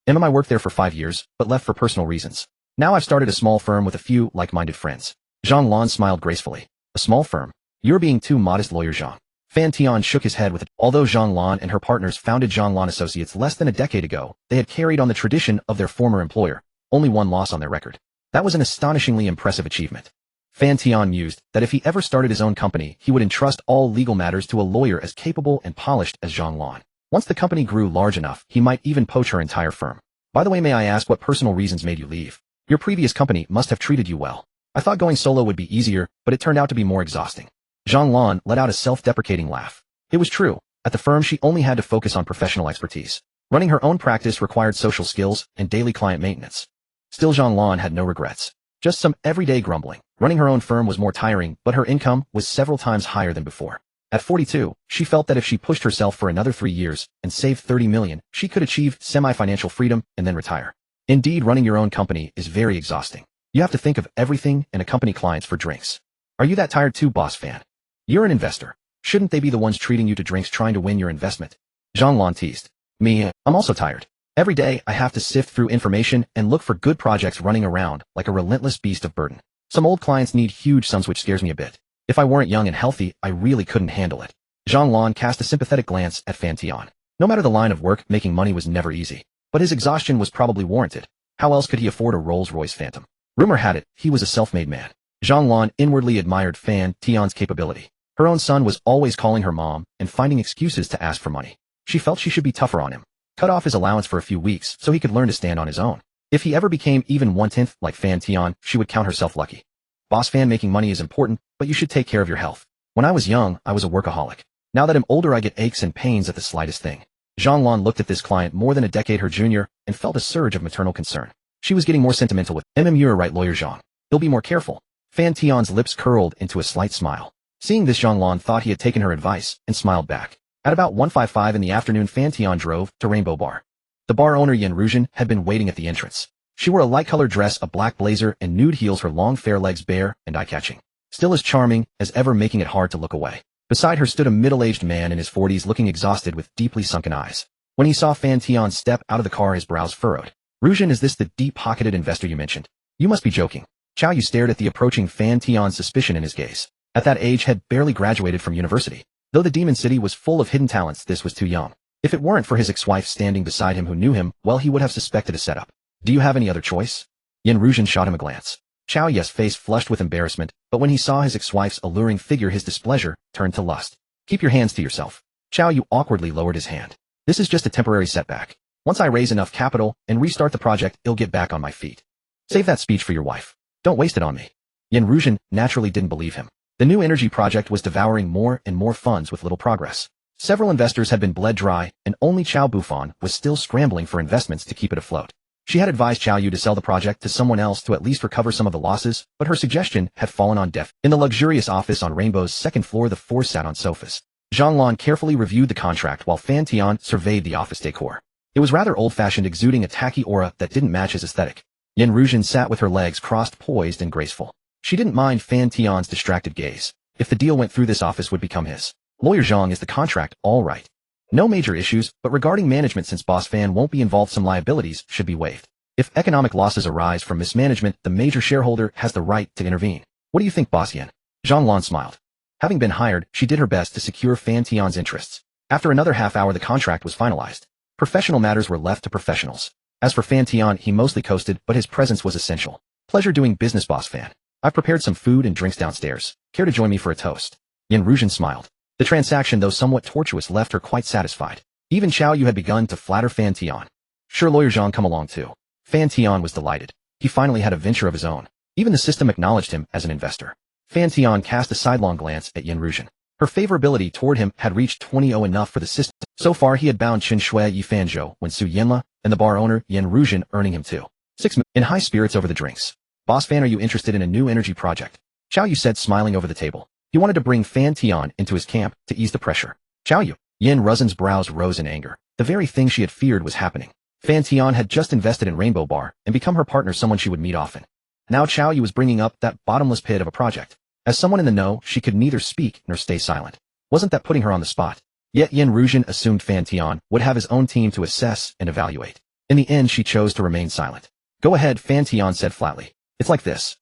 I worked there for 5 years, but left for personal reasons. Now I've started a small firm with a few like-minded friends. Zhang Lan smiled gracefully. A small firm? You're being too modest, Lawyer Zhang. Fan Tian shook his head with it. Although Zhang Lan and her partners founded Zhang Lan Associates less than a decade ago, they had carried on the tradition of their former employer. Only one loss on their record. That was an astonishingly impressive achievement. Fan Tian mused that if he ever started his own company, he would entrust all legal matters to a lawyer as capable and polished as Zhang Lan. Once the company grew large enough, he might even poach her entire firm. By the way, may I ask what personal reasons made you leave? Your previous company must have treated you well. I thought going solo would be easier, but it turned out to be more exhausting. Zhang Lan let out a self-deprecating laugh. It was true. At the firm, she only had to focus on professional expertise. Running her own practice required social skills and daily client maintenance. Still, Zhang Lan had no regrets. Just some everyday grumbling. Running her own firm was more tiring, but her income was several times higher than before. At 42, she felt that if she pushed herself for another 3 years and saved 30 million, she could achieve semi-financial freedom and then retire. Indeed, running your own company is very exhausting. You have to think of everything and accompany clients for drinks. Are you that tired too, Boss Fan? You're an investor. Shouldn't they be the ones treating you to drinks, trying to win your investment? Zhang Lan teased. Me, I'm also tired. Every day, I have to sift through information and look for good projects running around like a relentless beast of burden. Some old clients need huge sums, which scares me a bit. If I weren't young and healthy, I really couldn't handle it. Zhang Lan cast a sympathetic glance at Fan Tian. No matter the line of work, making money was never easy. But his exhaustion was probably warranted. How else could he afford a Rolls-Royce Phantom? Rumor had it, he was a self-made man. Zhang Lan inwardly admired Fan Tian's capability. Her own son was always calling her mom and finding excuses to ask for money. She felt she should be tougher on him. Cut off his allowance for a few weeks so he could learn to stand on his own. If he ever became even 1/10 like Fan Tian, she would count herself lucky. Boss Fan, making money is important, but you should take care of your health. When I was young, I was a workaholic. Now that I'm older, I get aches and pains at the slightest thing. Zhang Lan looked at this client more than a decade her junior and felt a surge of maternal concern. She was getting more sentimental with You're right, Lawyer Zhang. He'll be more careful. Fan Tian's lips curled into a slight smile. Seeing this, Zhang Lan thought he had taken her advice and smiled back. At about 1:55 in the afternoon, Fan Tian drove to Rainbow Bar. The bar owner Yan Ruzhen had been waiting at the entrance. She wore a light-colored dress, a black blazer, and nude heels, her long fair legs bare and eye-catching. Still as charming as ever, making it hard to look away. Beside her stood a middle-aged man in his 40s, looking exhausted with deeply sunken eyes. When he saw Fan Tian step out of the car, his brows furrowed. Ruzhen, is this the deep-pocketed investor you mentioned? You must be joking. Xiao Yu stared at the approaching Fan Tian, suspicion in his gaze. At that age, had barely graduated from university. Though the Demon City was full of hidden talents, this was too young. If it weren't for his ex-wife standing beside him who knew him, well, he would have suspected a setup. Do you have any other choice? Yan Ruzhen shot him a glance. Xiao Yu's face flushed with embarrassment, but when he saw his ex-wife's alluring figure, his displeasure turned to lust. Keep your hands to yourself. Xiao Yu awkwardly lowered his hand. This is just a temporary setback. Once I raise enough capital and restart the project, I'll get back on my feet. Save that speech for your wife. Don't waste it on me. Yan Ruzhen naturally didn't believe him. The new energy project was devouring more and more funds with little progress. Several investors had been bled dry, and only Chao Bufan was still scrambling for investments to keep it afloat. She had advised Xiao Yu to sell the project to someone else to at least recover some of the losses, but her suggestion had fallen on deaf. In the luxurious office on Rainbow's second floor, the four sat on sofas. Zhang Lan carefully reviewed the contract while Fan Tian surveyed the office decor. It was rather old-fashioned, exuding a tacky aura that didn't match his aesthetic. Yan Ruzhen sat with her legs crossed, poised and graceful. She didn't mind Fan Tian's distracted gaze. If the deal went through, this office would become his. Lawyer Zhang, is the contract all right? No major issues, but regarding management, since Boss Fan won't be involved, some liabilities should be waived. If economic losses arise from mismanagement, the major shareholder has the right to intervene. What do you think, Boss Yan? Zhang Lan smiled. Having been hired, she did her best to secure Fan Tian's interests. After another half hour, the contract was finalized. Professional matters were left to professionals. As for Fan Tian, he mostly coasted, but his presence was essential. Pleasure doing business, Boss Fan. I've prepared some food and drinks downstairs. Care to join me for a toast? Yan Ruzhen smiled. The transaction, though somewhat tortuous, left her quite satisfied. Even Xiao Yu had begun to flatter Fan Tian. Sure, Lawyer Zhang, come along too. Fan Tian was delighted. He finally had a venture of his own. Even the system acknowledged him as an investor. Fan Tian cast a sidelong glance at Yan Ruzhen. Her favorability toward him had reached 20-0, enough for the system. So far, he had bound Chen Shui Yi Fanzhou when Su Yanla and the bar owner Yan Ruzhen, earning him 2.6 million. In high spirits over the drinks. Boss Fan, are you interested in a new energy project? Xiao Yu said, smiling over the table. He wanted to bring Fan Tian into his camp to ease the pressure. Xiao Yu. Yan Ruzhen's brows rose in anger. The very thing she had feared was happening. Fan Tian had just invested in Rainbow Bar and become her partner, someone she would meet often. Now Xiao Yu was bringing up that bottomless pit of a project. As someone in the know, she could neither speak nor stay silent. Wasn't that putting her on the spot? Yet Yan Ruzhen assumed Fan Tian would have his own team to assess and evaluate. In the end, she chose to remain silent. Go ahead, Fan Tian said flatly. It's like this.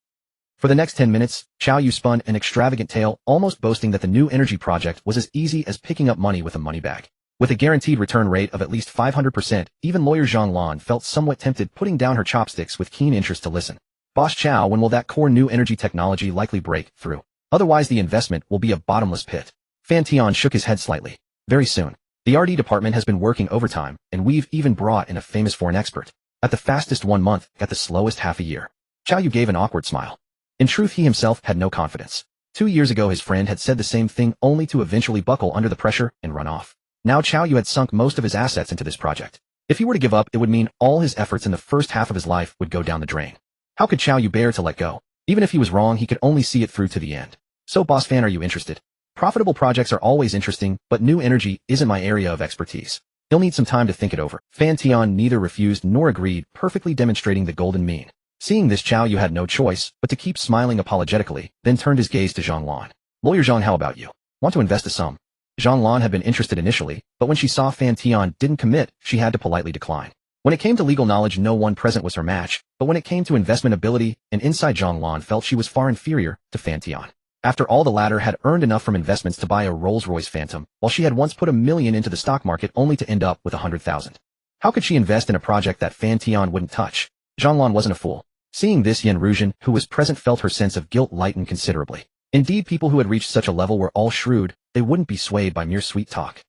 For the next 10 minutes, Xiao Yu spun an extravagant tale, almost boasting that the new energy project was as easy as picking up money with a money bag. With a guaranteed return rate of at least 500%, even Lawyer Zhang Lan felt somewhat tempted, putting down her chopsticks with keen interest to listen. Boss Chow, when will that core new energy technology likely break through? Otherwise the investment will be a bottomless pit. Fan Tian shook his head slightly. Very soon. The R&D department has been working overtime, and we've even brought in a famous foreign expert. At the fastest 1 month, at the slowest half a year. Xiao Yu gave an awkward smile. In truth, he himself had no confidence. 2 years ago his friend had said the same thing, only to eventually buckle under the pressure and run off. Now Xiao Yu had sunk most of his assets into this project. If he were to give up, it would mean all his efforts in the first half of his life would go down the drain. How could Xiao Yu bear to let go? Even if he was wrong, he could only see it through to the end. So Boss Fan, are you interested? Profitable projects are always interesting, but new energy isn't my area of expertise. He'll need some time to think it over. Fan Tian neither refused nor agreed, perfectly demonstrating the golden mean. Seeing this, Xiao Yu had no choice but to keep smiling apologetically, then turned his gaze to Zhang Lan. Lawyer Zhang, how about you? Want to invest a sum? Zhang Lan had been interested initially, but when she saw Fan Tian didn't commit, she had to politely decline. When it came to legal knowledge, no one present was her match, but when it came to investment ability and insight, Zhonglan felt she was far inferior to Fan Tian. After all, the latter had earned enough from investments to buy a Rolls-Royce Phantom, while she had once put $1 million into the stock market only to end up with 100,000. How could she invest in a project that Fan Tian wouldn't touch? Zhonglan wasn't a fool. Seeing this, Yan Ruzhen, who was present, felt her sense of guilt lighten considerably. Indeed, people who had reached such a level were all shrewd. They wouldn't be swayed by mere sweet talk.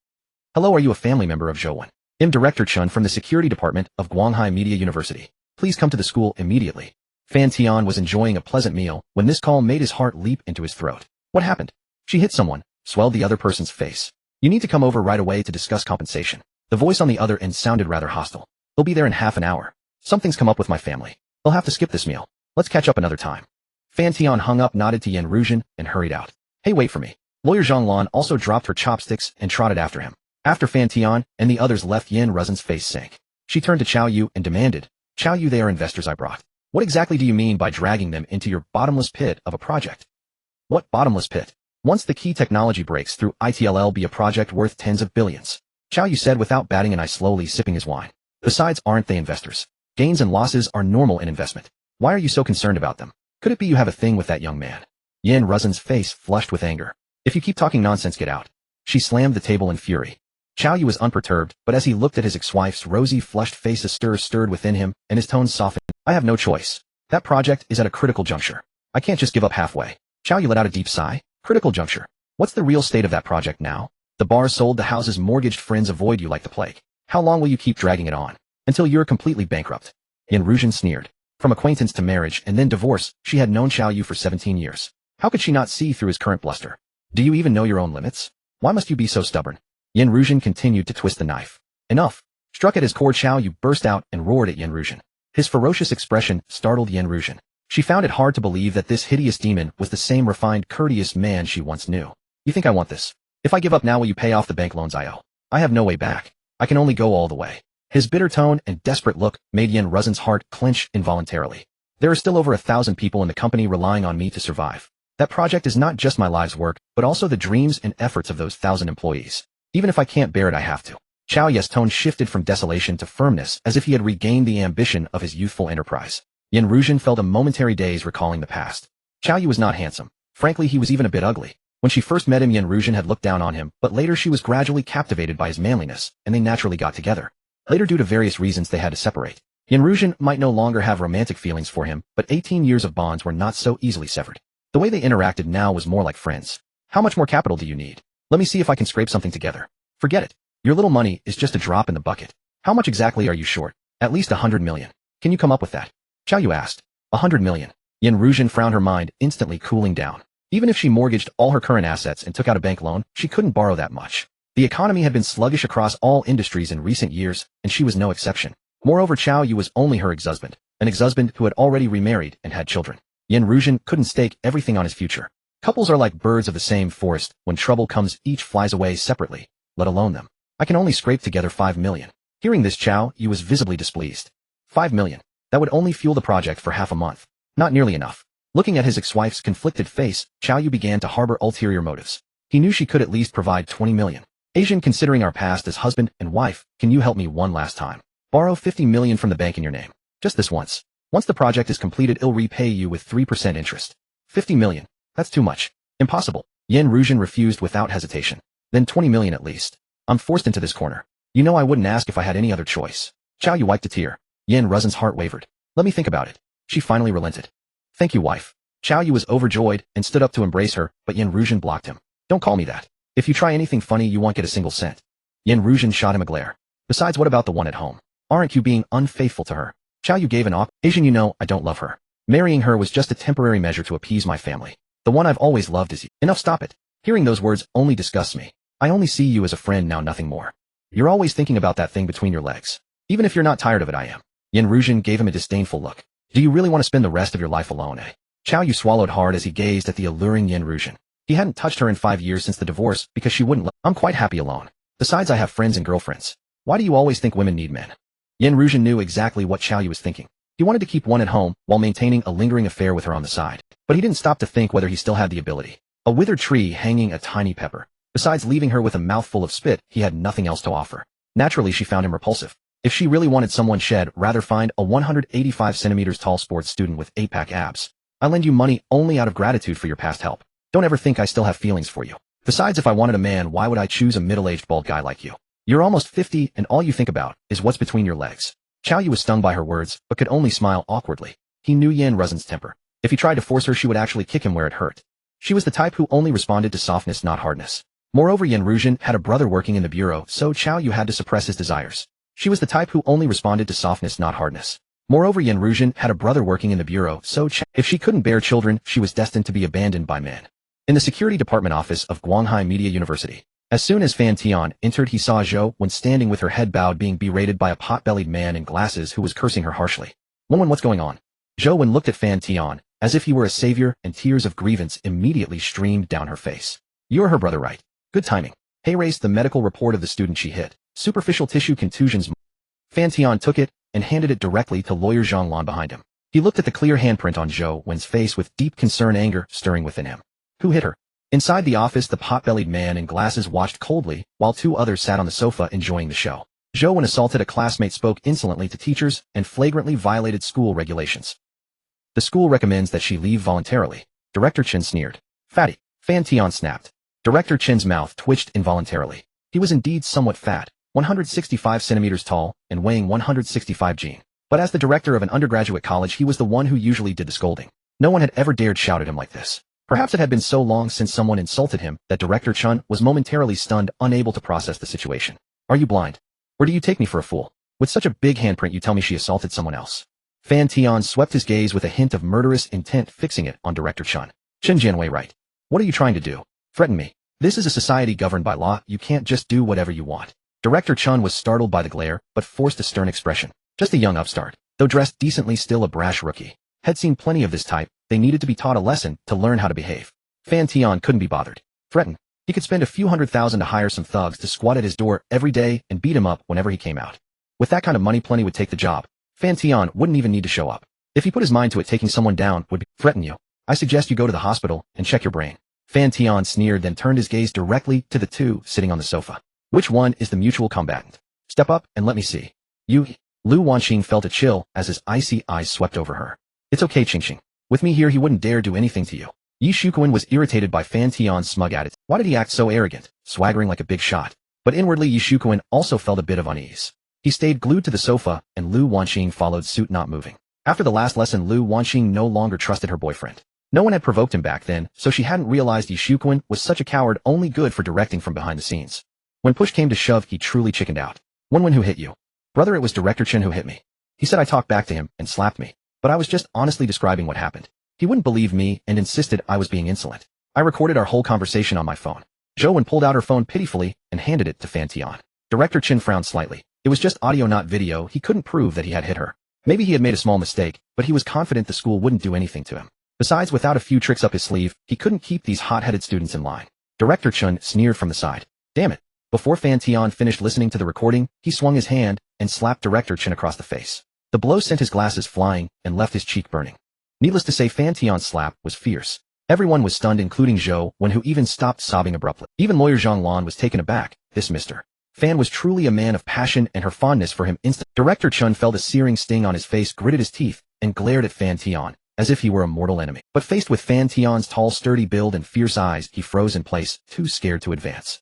Hello, are you a family member of Zhouwen? I'm Director Chun from the Security Department of Guanghai Media University. Please come to the school immediately. Fan Tian was enjoying a pleasant meal when this call made his heart leap into his throat. What happened? She hit someone, swelled the other person's face. You need to come over right away to discuss compensation. The voice on the other end sounded rather hostile. He'll be there in half an hour. Something's come up with my family. They'll have to skip this meal. Let's catch up another time. Fan Tian hung up, nodded to Yan Ruzhen, and hurried out. Hey, wait for me. Lawyer Zhonglan also dropped her chopsticks and trotted after him. After Fan Tian and the others left, Yan Ruzhen's face sank. She turned to Chao Yu and demanded, Chao Yu, they are investors I brought. What exactly do you mean by dragging them into your bottomless pit of a project? What bottomless pit? Once the key technology breaks through, it'll be a project worth tens of billions. Chao Yu said without batting an eye, slowly sipping his wine. Besides, aren't they investors? Gains and losses are normal in investment. Why are you so concerned about them? Could it be you have a thing with that young man? Yan Ruzhen's face flushed with anger. If you keep talking nonsense, get out. She slammed the table in fury. Chao Yu was unperturbed, but as he looked at his ex-wife's rosy, flushed face, a stir stirred within him, and his tone softened. I have no choice. That project is at a critical juncture. I can't just give up halfway. Chao Yu let out a deep sigh. Critical juncture. What's the real state of that project now? The bars sold, the houses mortgaged, friends avoid you like the plague. How long will you keep dragging it on? Until you're completely bankrupt. Yan Ruzhen sneered. From acquaintance to marriage and then divorce, she had known Chao Yu for 17 years. How could she not see through his current bluster? Do you even know your own limits? Why must you be so stubborn? Yan Ruzhen continued to twist the knife. Enough. Struck at his core, Chao Yu burst out and roared at Yan Ruzhen. His ferocious expression startled Yan Ruzhen. She found it hard to believe that this hideous demon was the same refined, courteous man she once knew. You think I want this? If I give up now, will you pay off the bank loans I owe? I have no way back. I can only go all the way. His bitter tone and desperate look made Yan Ruzhen's heart clench involuntarily. There are still over 1,000 people in the company relying on me to survive. That project is not just my life's work, but also the dreams and efforts of those 1,000 employees. Even if I can't bear it, I have to. Chao Yu's tone shifted from desolation to firmness, as if he had regained the ambition of his youthful enterprise. Yan Ruzhen felt a momentary daze recalling the past. Chao Yu was not handsome. Frankly, he was even a bit ugly. When she first met him, Yan Ruzhen had looked down on him, but later she was gradually captivated by his manliness, and they naturally got together. Later, due to various reasons, they had to separate. Yan Ruzhen might no longer have romantic feelings for him, but 18 years of bonds were not so easily severed. The way they interacted now was more like friends. How much more capital do you need? Let me see if I can scrape something together. Forget it. Your little money is just a drop in the bucket. How much exactly are you short? At least 100 million. Can you come up with that? Chao Yu asked. 100 million. Yan Ruzhen frowned, her mind instantly cooling down. Even if she mortgaged all her current assets and took out a bank loan, she couldn't borrow that much. The economy had been sluggish across all industries in recent years, and she was no exception. Moreover, Chao Yu was only her ex-husband, an ex-husband who had already remarried and had children. Yan Ruzhen couldn't stake everything on his future. Couples are like birds of the same forest. When trouble comes, each flies away separately, let alone them. I can only scrape together 5 million. Hearing this, Chao Yu was visibly displeased. 5 million. That would only fuel the project for half a month. Not nearly enough. Looking at his ex-wife's conflicted face, Chao Yu began to harbor ulterior motives. He knew she could at least provide 20 million. Asian, considering our past as husband and wife, can you help me one last time? Borrow 50 million from the bank in your name. Just this once. Once the project is completed, it'll repay you with 3% interest. 50 million. That's too much. Impossible. Yan Ruzhen refused without hesitation. Then 20 million at least. I'm forced into this corner. You know I wouldn't ask if I had any other choice. Chao Yu wiped a tear. Yan Ruzhen's heart wavered. Let me think about it. She finally relented. Thank you, wife. Chao Yu was overjoyed and stood up to embrace her, but Yan Ruzhen blocked him. Don't call me that. If you try anything funny, you won't get a single cent. Yan Ruzhen shot him a glare. Besides, what about the one at home? Aren't you being unfaithful to her? Chao Yu gave an off. Asian, you know I don't love her. Marrying her was just a temporary measure to appease my family. The one I've always loved is you. Enough, stop it. Hearing those words only disgusts me. I only see you as a friend now, nothing more. You're always thinking about that thing between your legs. Even if you're not tired of it, I am. Yan Ruzhen gave him a disdainful look. Do you really want to spend the rest of your life alone, eh? Chao Yu swallowed hard as he gazed at the alluring Yan Ruzhen. He hadn't touched her in 5 years since the divorce because she wouldn't let. I'm quite happy alone. Besides, I have friends and girlfriends. Why do you always think women need men? Yan Ruzhen knew exactly what Chao Yu was thinking. He wanted to keep one at home while maintaining a lingering affair with her on the side. But he didn't stop to think whether he still had the ability. A withered tree hanging a tiny pepper. Besides leaving her with a mouthful of spit, he had nothing else to offer. Naturally, she found him repulsive. If she really wanted someone, she'd rather find a 185 centimeters tall sports student with 8-pack abs. I lend you money only out of gratitude for your past help. Don't ever think I still have feelings for you. Besides, if I wanted a man, why would I choose a middle-aged bald guy like you? You're almost 50 and all you think about is what's between your legs. Chao Yu was stung by her words, but could only smile awkwardly. He knew Yan Ruzhen's temper. If he tried to force her, she would actually kick him where it hurt. She was the type who only responded to softness, not hardness. Moreover, Yan Ruzhen had a brother working in the bureau, so Chao Yu had to suppress his desires. She was the type who only responded to softness, not hardness. Moreover, Yan Ruzhen had a brother working in the bureau, so if she couldn't bear children, she was destined to be abandoned by men. In the security department office of Guanghai Media University, as soon as Fan Tian entered, he saw Zhou Wen standing with her head bowed, being berated by a pot-bellied man in glasses who was cursing her harshly. Wen, what's going on? Zhou Wen looked at Fan Tian as if he were a savior, and tears of grievance immediately streamed down her face. You're her brother, right? Good timing. He raised the medical report of the student she hit. Superficial tissue contusions. Fan Tian took it and handed it directly to lawyer Zhang Lan behind him. He looked at the clear handprint on Zhou Wen's face with deep concern, anger stirring within him. Who hit her? Inside the office, the pot-bellied man in glasses watched coldly, while two others sat on the sofa enjoying the show. Zhou Wen assaulted a classmate, spoke insolently to teachers, and flagrantly violated school regulations. The school recommends that she leave voluntarily. Director Chen sneered. Fatty. Fan Tian snapped. Director Chen's mouth twitched involuntarily. He was indeed somewhat fat, 165 centimeters tall, and weighing 165 g. But as the director of an undergraduate college, he was the one who usually did the scolding. No one had ever dared shout at him like this. Perhaps it had been so long since someone insulted him that Director Chen was momentarily stunned, unable to process the situation. Are you blind? Or do you take me for a fool? With such a big handprint, you tell me she assaulted someone else. Fan Tian swept his gaze with a hint of murderous intent, fixing it on Director Chen. Chen Jianwei, right? What are you trying to do? Threaten me? This is a society governed by law. You can't just do whatever you want. Director Chen was startled by the glare, but forced a stern expression. Just a young upstart, though dressed decently, still a brash rookie. Had seen plenty of this type. They needed to be taught a lesson to learn how to behave. Fan Tian couldn't be bothered. Threaten. He could spend a few $100,000 to hire some thugs to squat at his door every day and beat him up whenever he came out. With that kind of money, plenty would take the job. Fan Tian wouldn't even need to show up. If he put his mind to it, taking someone down would be threaten you. I suggest you go to the hospital and check your brain. Fan Tian sneered, then turned his gaze directly to the two sitting on the sofa. Which one is the mutual combatant? Step up and let me see. You. Lu Wanxing felt a chill as his icy eyes swept over her. It's okay, Qingxing. With me here, he wouldn't dare do anything to you. Yi Shuquan was irritated by Fan Tian's smug attitude. Why did he act so arrogant, swaggering like a big shot? But inwardly, Yi Shuquan also felt a bit of unease. He stayed glued to the sofa, and Lu Wanxing followed suit, not moving. After the last lesson, Lu Wanxing no longer trusted her boyfriend. No one had provoked him back then, so she hadn't realized Yi Shuquan was such a coward, only good for directing from behind the scenes. When push came to shove, he truly chickened out. Wen, who hit you? Brother, it was Director Chen who hit me. He said I talked back to him and slapped me, but I was just honestly describing what happened. He wouldn't believe me and insisted I was being insolent. I recorded our whole conversation on my phone. Zhou Wen pulled out her phone pitifully and handed it to Fan Tian. Director Chen frowned slightly. It was just audio, not video. He couldn't prove that he had hit her. Maybe he had made a small mistake, but he was confident the school wouldn't do anything to him. Besides, without a few tricks up his sleeve, he couldn't keep these hot-headed students in line. Director Chen sneered from the side. Damn it. Before Fan Tian finished listening to the recording, he swung his hand and slapped Director Chen across the face. The blow sent his glasses flying and left his cheek burning. Needless to say, Fan Tian's slap was fierce. Everyone was stunned, including Zhou Wen, who even stopped sobbing abruptly. Even lawyer Zhang Lan was taken aback. This Mr. Fan was truly a man of passion, and her fondness for him instant. Director Chen felt a searing sting on his face, gritted his teeth, and glared at Fan Tian, as if he were a mortal enemy. But faced with Fan Tian's tall, sturdy build and fierce eyes, he froze in place, too scared to advance.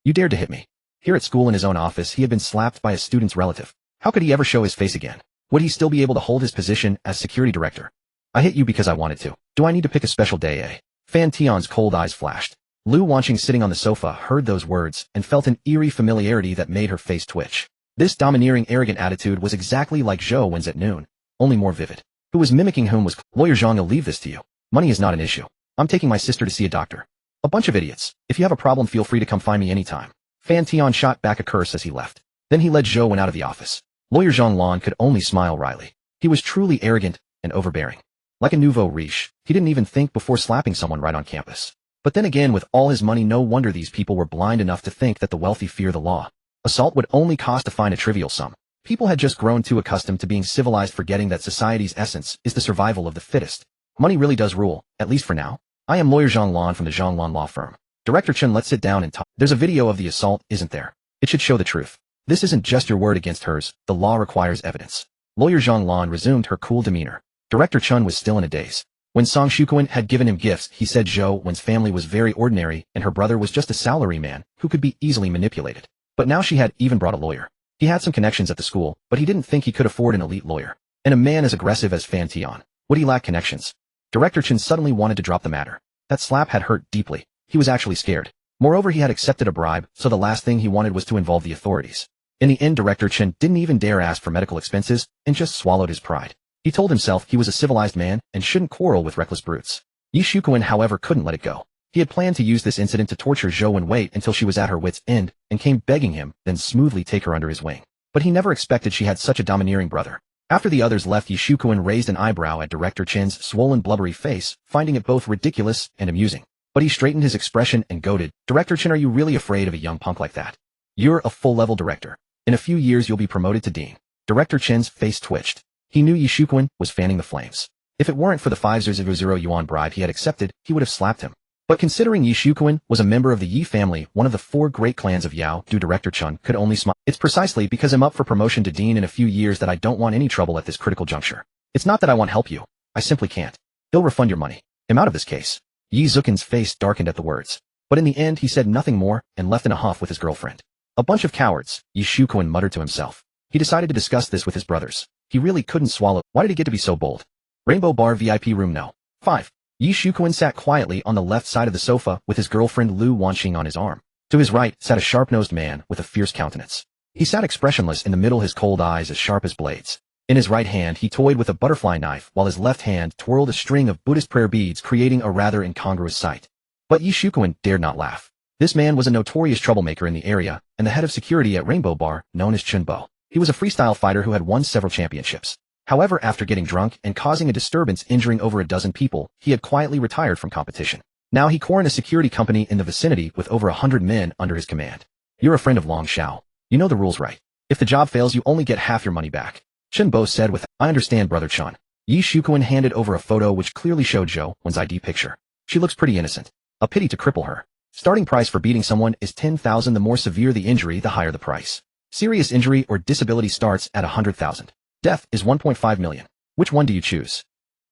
You dared to hit me. Here at school, in his own office, he had been slapped by a student's relative. How could he ever show his face again? Would he still be able to hold his position as security director? I hit you because I wanted to. Do I need to pick a special day, eh? Fan Tian's cold eyes flashed. Lu Wanxing, sitting on the sofa, heard those words and felt an eerie familiarity that made her face twitch. This domineering, arrogant attitude was exactly like Zhou Wen's at noon, only more vivid. Who was mimicking whom was Lawyer Zhang. I'll leave this to you. Money is not an issue. I'm taking my sister to see a doctor. A bunch of idiots. If you have a problem, feel free to come find me anytime. Fan Tian shot back a curse as he left. Then he led Zhou Wen out of the office. Lawyer Zhang Lan could only smile wryly. He was truly arrogant and overbearing. Like a nouveau riche, he didn't even think before slapping someone right on campus. But then again, with all his money, no wonder these people were blind enough to think that the wealthy fear the law. Assault would only cost a fine, a trivial sum. People had just grown too accustomed to being civilized, forgetting that society's essence is the survival of the fittest. Money really does rule, at least for now. I am lawyer Zhang Lan from the Zhang Lan law firm. Director Chen, let's sit down and talk. There's a video of the assault, isn't there? It should show the truth. This isn't just your word against hers, the law requires evidence. Lawyer Zhang Lan resumed her cool demeanor. Director Chun was still in a daze. When Song Shukuan had given him gifts, he said Zhou Wen's family was very ordinary and her brother was just a salaryman who could be easily manipulated. But now she had even brought a lawyer. He had some connections at the school, but he didn't think he could afford an elite lawyer. And a man as aggressive as Fan Tian. Would he lack connections? Director Chun suddenly wanted to drop the matter. That slap had hurt deeply. He was actually scared. Moreover, he had accepted a bribe, so the last thing he wanted was to involve the authorities. In the end, Director Chun didn't even dare ask for medical expenses and just swallowed his pride. He told himself he was a civilized man and shouldn't quarrel with reckless brutes. Yi Shukuan, however, couldn't let it go. He had planned to use this incident to torture Zhou and wait until she was at her wit's end and came begging him, then smoothly take her under his wing. But he never expected she had such a domineering brother. After the others left, Yi Shukuan raised an eyebrow at Director Chin's swollen blubbery face, finding it both ridiculous and amusing. But he straightened his expression and goaded, "Director Chin, are you really afraid of a young punk like that? You're a full-level director. In a few years you'll be promoted to dean." Director Chin's face twitched. He knew Yi Shukuan was fanning the flames. If it weren't for the 500 yuan bribe he had accepted, he would have slapped him. But considering Yi Shukuan was a member of the Yi family, one of the 4 great clans of Yao, Director Chun could only smile. "It's precisely because I'm up for promotion to dean in a few years that I don't want any trouble at this critical juncture. It's not that I won't help you. I simply can't. He'll refund your money. I'm out of this case." Yi Zukin's face darkened at the words. But in the end he said nothing more and left in a huff with his girlfriend. A bunch of cowards, Yi Shukuan muttered to himself. He decided to discuss this with his brothers. He really couldn't swallow. Why did he get to be so bold? Rainbow Bar VIP Room No. 5. Yi Shukuan sat quietly on the left side of the sofa with his girlfriend Lu Wanxing on his arm. To his right sat a sharp-nosed man with a fierce countenance. He sat expressionless in the middle, his cold eyes as sharp as blades. In his right hand he toyed with a butterfly knife while his left hand twirled a string of Buddhist prayer beads, creating a rather incongruous sight. But Yi Shukuan dared not laugh. This man was a notorious troublemaker in the area and the head of security at Rainbow Bar, known as Chun Bo. He was a freestyle fighter who had won several championships. However, after getting drunk and causing a disturbance injuring over a dozen people, he had quietly retired from competition. Now he cornered a security company in the vicinity with over 100 men under his command. "You're a friend of Long Xiao. You know the rules, right? If the job fails, you only get half your money back." Chun Bo said with, "I understand, Brother Chun." Yi Shukuan handed over a photo which clearly showed Zhou Wen's ID picture. "She looks pretty innocent. A pity to cripple her. Starting price for beating someone is 10,000. The more severe the injury, the higher the price. Serious injury or disability starts at 100,000. Death is 1.5 million. Which one do you choose?"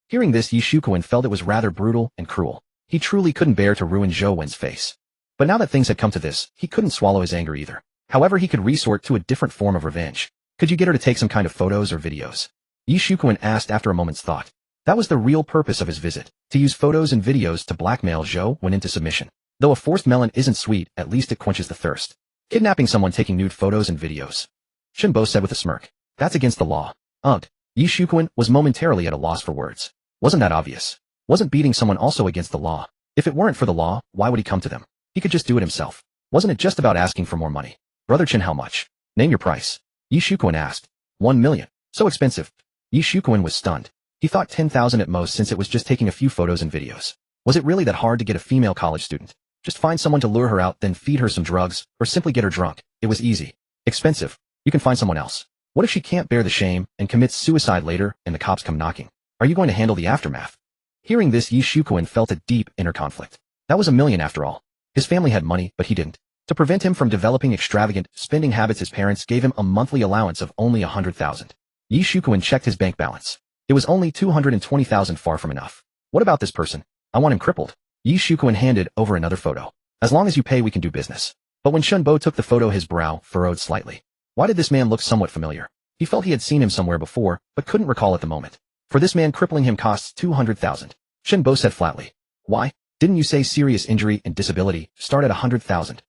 Hearing this, Yi Shukuan felt it was rather brutal and cruel. He truly couldn't bear to ruin Zhou Wen's face. But now that things had come to this, he couldn't swallow his anger either. However, he could resort to a different form of revenge. "Could you get her to take some kind of photos or videos?" Yi Shukuan asked after a moment's thought. That was the real purpose of his visit, to use photos and videos to blackmail Zhou Wen into submission. Though a forced melon isn't sweet, at least it quenches the thirst. Kidnapping someone, taking nude photos and videos. Chun Bo said with a smirk. "That's against the law." Ugh. Yi Shukuan was momentarily at a loss for words. Wasn't that obvious? Wasn't beating someone also against the law? If it weren't for the law, why would he come to them? He could just do it himself. Wasn't it just about asking for more money? "Brother Chin, how much? Name your price." Yi Shukuan asked. 1 million. So expensive. Yi Shukuan was stunned. He thought 10,000 at most, since it was just taking a few photos and videos. Was it really that hard to get a female college student? Just find someone to lure her out, then feed her some drugs, or simply get her drunk. It was easy. Expensive. You can find someone else. What if she can't bear the shame and commits suicide later and the cops come knocking? Are you going to handle the aftermath? Hearing this, Yi Shukuan felt a deep inner conflict. That was 1 million after all. His family had money, but he didn't. To prevent him from developing extravagant spending habits, his parents gave him a monthly allowance of only 100,000. Yi Shukuan checked his bank balance. It was only 220,000, far from enough. "What about this person? I want him crippled." Yi Shukuan handed over another photo. "As long as you pay, we can do business." But when Chun Bo took the photo, his brow furrowed slightly. Why did this man look somewhat familiar? He felt he had seen him somewhere before, but couldn't recall at the moment. For this man, crippling him costs 200,000. Chun Bo said flatly. "Why? Didn't you say serious injury and disability start at 100,000?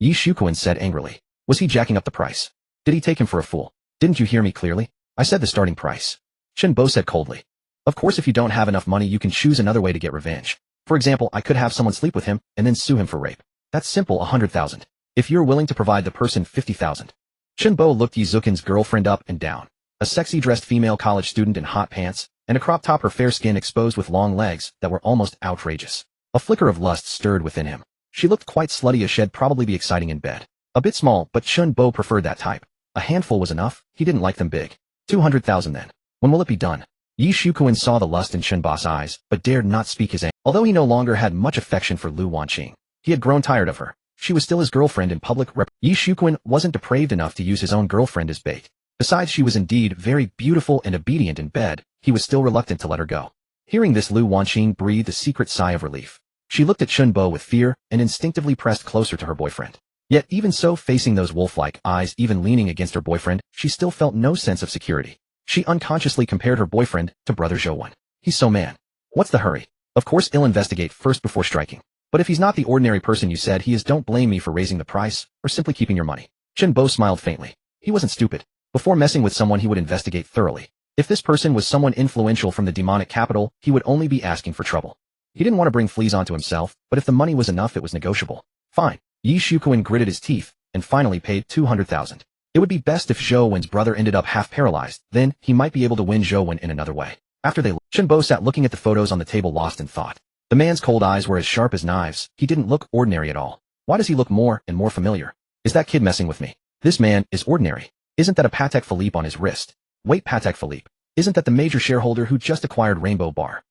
Yi Shukuan said angrily. Was he jacking up the price? Did he take him for a fool? "Didn't you hear me clearly? I said the starting price." Chun Bo said coldly. "Of course, if you don't have enough money, you can choose another way to get revenge. For example, I could have someone sleep with him and then sue him for rape. That's simple, 100,000. If you're willing to provide the person 50,000. Chun Bo looked Yi Zukin's girlfriend up and down. A sexy dressed female college student in hot pants and a crop top, her fair skin exposed with long legs that were almost outrageous. A flicker of lust stirred within him. She looked quite slutty, as she'd probably be exciting in bed. A bit small, but Chun Bo preferred that type. A handful was enough. He didn't like them big. 200,000 then. When will it be done? Yi Shukuan saw the lust in Chun Bo's eyes, but dared not speak his anger. Although he no longer had much affection for Lu Wanqing, he had grown tired of her. She was still his girlfriend in public Yi Shuquan wasn't depraved enough to use his own girlfriend as bait. Besides, she was indeed very beautiful and obedient in bed. He was still reluctant to let her go. Hearing this, Lu Wanqing breathed a secret sigh of relief. She looked at Chun Bo with fear and instinctively pressed closer to her boyfriend. Yet even so, facing those wolf-like eyes, even leaning against her boyfriend, she still felt no sense of security. She unconsciously compared her boyfriend to brother Zhou. He's so man. What's the hurry? Of course he'll investigate first before striking. But if he's not the ordinary person you said he is, don't blame me for raising the price, or simply keeping your money. Chun Bo smiled faintly. He wasn't stupid. Before messing with someone he would investigate thoroughly. If this person was someone influential from the demonic capital, he would only be asking for trouble. He didn't want to bring fleas onto himself, but if the money was enough it was negotiable. Fine. Yi Shuquan gritted his teeth, and finally paid 200,000. It would be best if Zhou Wen's brother ended up half paralyzed, then he might be able to win Zhou Wen in another way. After they left, Chun Bo sat looking at the photos on the table lost in thought. The man's cold eyes were as sharp as knives. He didn't look ordinary at all. Why does he look more and more familiar? Is that kid messing with me? This man is ordinary. Isn't that a Patek Philippe on his wrist? Wait, Patek Philippe. Isn't that the major shareholder who just acquired Rainbow Bar?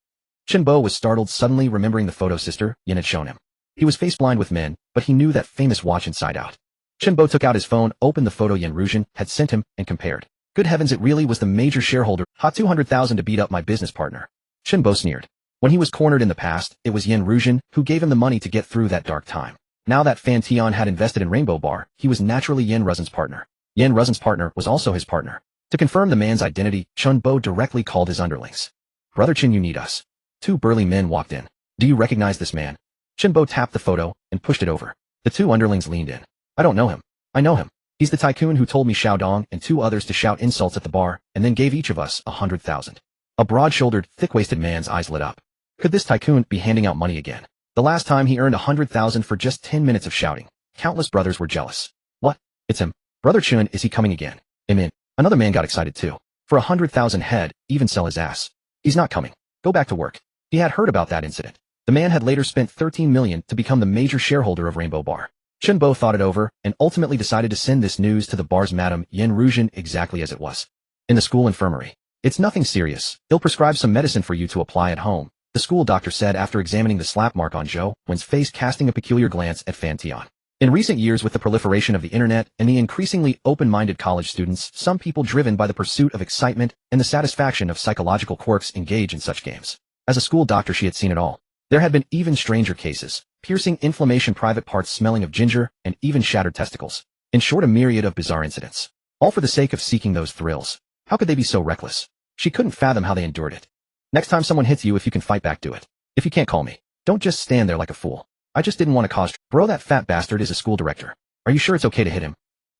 Chun Bo was startled, suddenly remembering the photo sister Yin had shown him. He was face-blind with men, but he knew that famous watch inside out. Chun Bo took out his phone, opened the photo Yin Ruzhen had sent him, and compared. Good heavens, it really was the major shareholder. Hot 200,000 to beat up my business partner. Chun Bo sneered. When he was cornered in the past, it was Yin Ruzhen who gave him the money to get through that dark time. Now that Fan Tian had invested in Rainbow Bar, he was naturally Yin Ruzhen's partner. Yin Ruzhen's partner was also his partner. To confirm the man's identity, Chun Bo directly called his underlings. Brother Chin, you need us. Two burly men walked in. Do you recognize this man? Chun Bo tapped the photo and pushed it over. The two underlings leaned in. I don't know him. I know him. He's the tycoon who told me Xiaodong and two others to shout insults at the bar and then gave each of us 100,000. A broad-shouldered, thick-waisted man's eyes lit up. Could this tycoon be handing out money again? The last time he earned 100,000 for just 10 minutes of shouting. Countless brothers were jealous. What? It's him. Brother Chun, is he coming again? Amen. Another man got excited too. For 100,000 head, even sell his ass. He's not coming. Go back to work. He had heard about that incident. The man had later spent 13 million to become the major shareholder of Rainbow Bar. Chun Bo thought it over and ultimately decided to send this news to the bar's Madame Yin Ruzhen exactly as it was. In the school infirmary. It's nothing serious. He'll prescribe some medicine for you to apply at home, the school doctor said after examining the slap mark on Zhou Wen's face, casting a peculiar glance at Fan Tian. In recent years, with the proliferation of the internet and the increasingly open-minded college students, some people driven by the pursuit of excitement and the satisfaction of psychological quirks engage in such games. As a school doctor, she had seen it all. There had been even stranger cases, piercing inflammation, private parts smelling of ginger, and even shattered testicles. In short, a myriad of bizarre incidents. All for the sake of seeking those thrills. How could they be so reckless? She couldn't fathom how they endured it. Next time someone hits you, if you can fight back, do it. If you can't, call me. Don't just stand there like a fool. I just didn't want to cause. Bro, that fat bastard is a school director. Are you sure it's okay to hit him?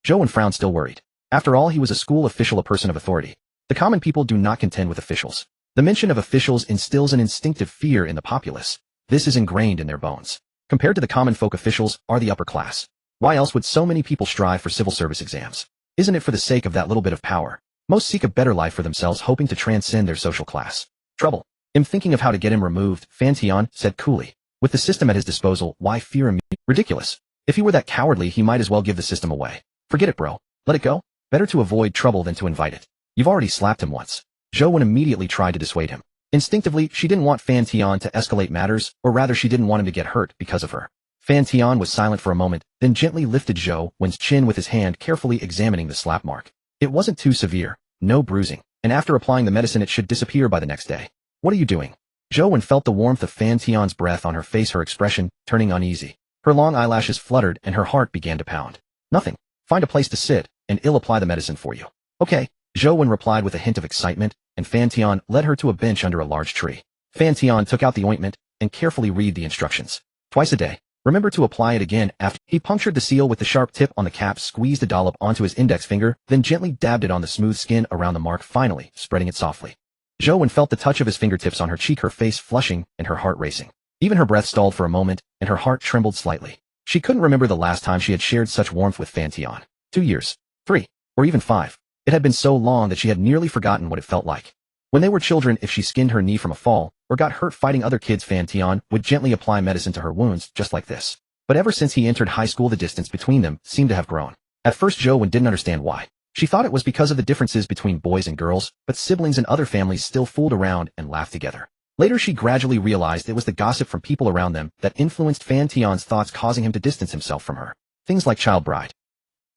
Zhou Wen frowned, still worried. After all, he was a school official, a person of authority. The common people do not contend with officials. The mention of officials instills an instinctive fear in the populace. This is ingrained in their bones. Compared to the common folk, officials are the upper class. Why else would so many people strive for civil service exams? Isn't it for the sake of that little bit of power? Most seek a better life for themselves, hoping to transcend their social class. Trouble. I'm thinking of how to get him removed, Fan Tian said coolly. With the system at his disposal, why fear him? Ridiculous. If he were that cowardly, he might as well give the system away. Forget it, bro. Let it go. Better to avoid trouble than to invite it. You've already slapped him once. Zhou Wen immediately tried to dissuade him. Instinctively, she didn't want Fan Tian to escalate matters, or rather she didn't want him to get hurt because of her. Fan Tian was silent for a moment, then gently lifted Zhou Wen's chin with his hand, carefully examining the slap mark. It wasn't too severe, no bruising, and after applying the medicine it should disappear by the next day. What are you doing? Zhou Wen felt the warmth of Fan Tian's breath on her face, her expression turning uneasy. Her long eyelashes fluttered and her heart began to pound. Nothing. Find a place to sit, and I'll apply the medicine for you. Okay, Zhou Wen replied with a hint of excitement, and Fan Tian led her to a bench under a large tree. Fan Tian took out the ointment and carefully read the instructions. Twice a day. Remember to apply it again after. He punctured the seal with the sharp tip on the cap, squeezed a dollop onto his index finger, then gently dabbed it on the smooth skin around the mark, finally spreading it softly. Zhou Wen felt the touch of his fingertips on her cheek, her face flushing and her heart racing. Even her breath stalled for a moment, and her heart trembled slightly. She couldn't remember the last time she had shared such warmth with Fan Tian. 2 years. 3. Or even 5. It had been so long that she had nearly forgotten what it felt like. When they were children, if she skinned her knee from a fall, or got hurt fighting other kids, Fan Tian would gently apply medicine to her wounds, just like this. But ever since he entered high school, the distance between them seemed to have grown. At first, Zhou Wen didn't understand why. She thought it was because of the differences between boys and girls, but siblings and other families still fooled around and laughed together. Later she gradually realized it was the gossip from people around them that influenced Fan Tian's thoughts, causing him to distance himself from her. Things like child bride,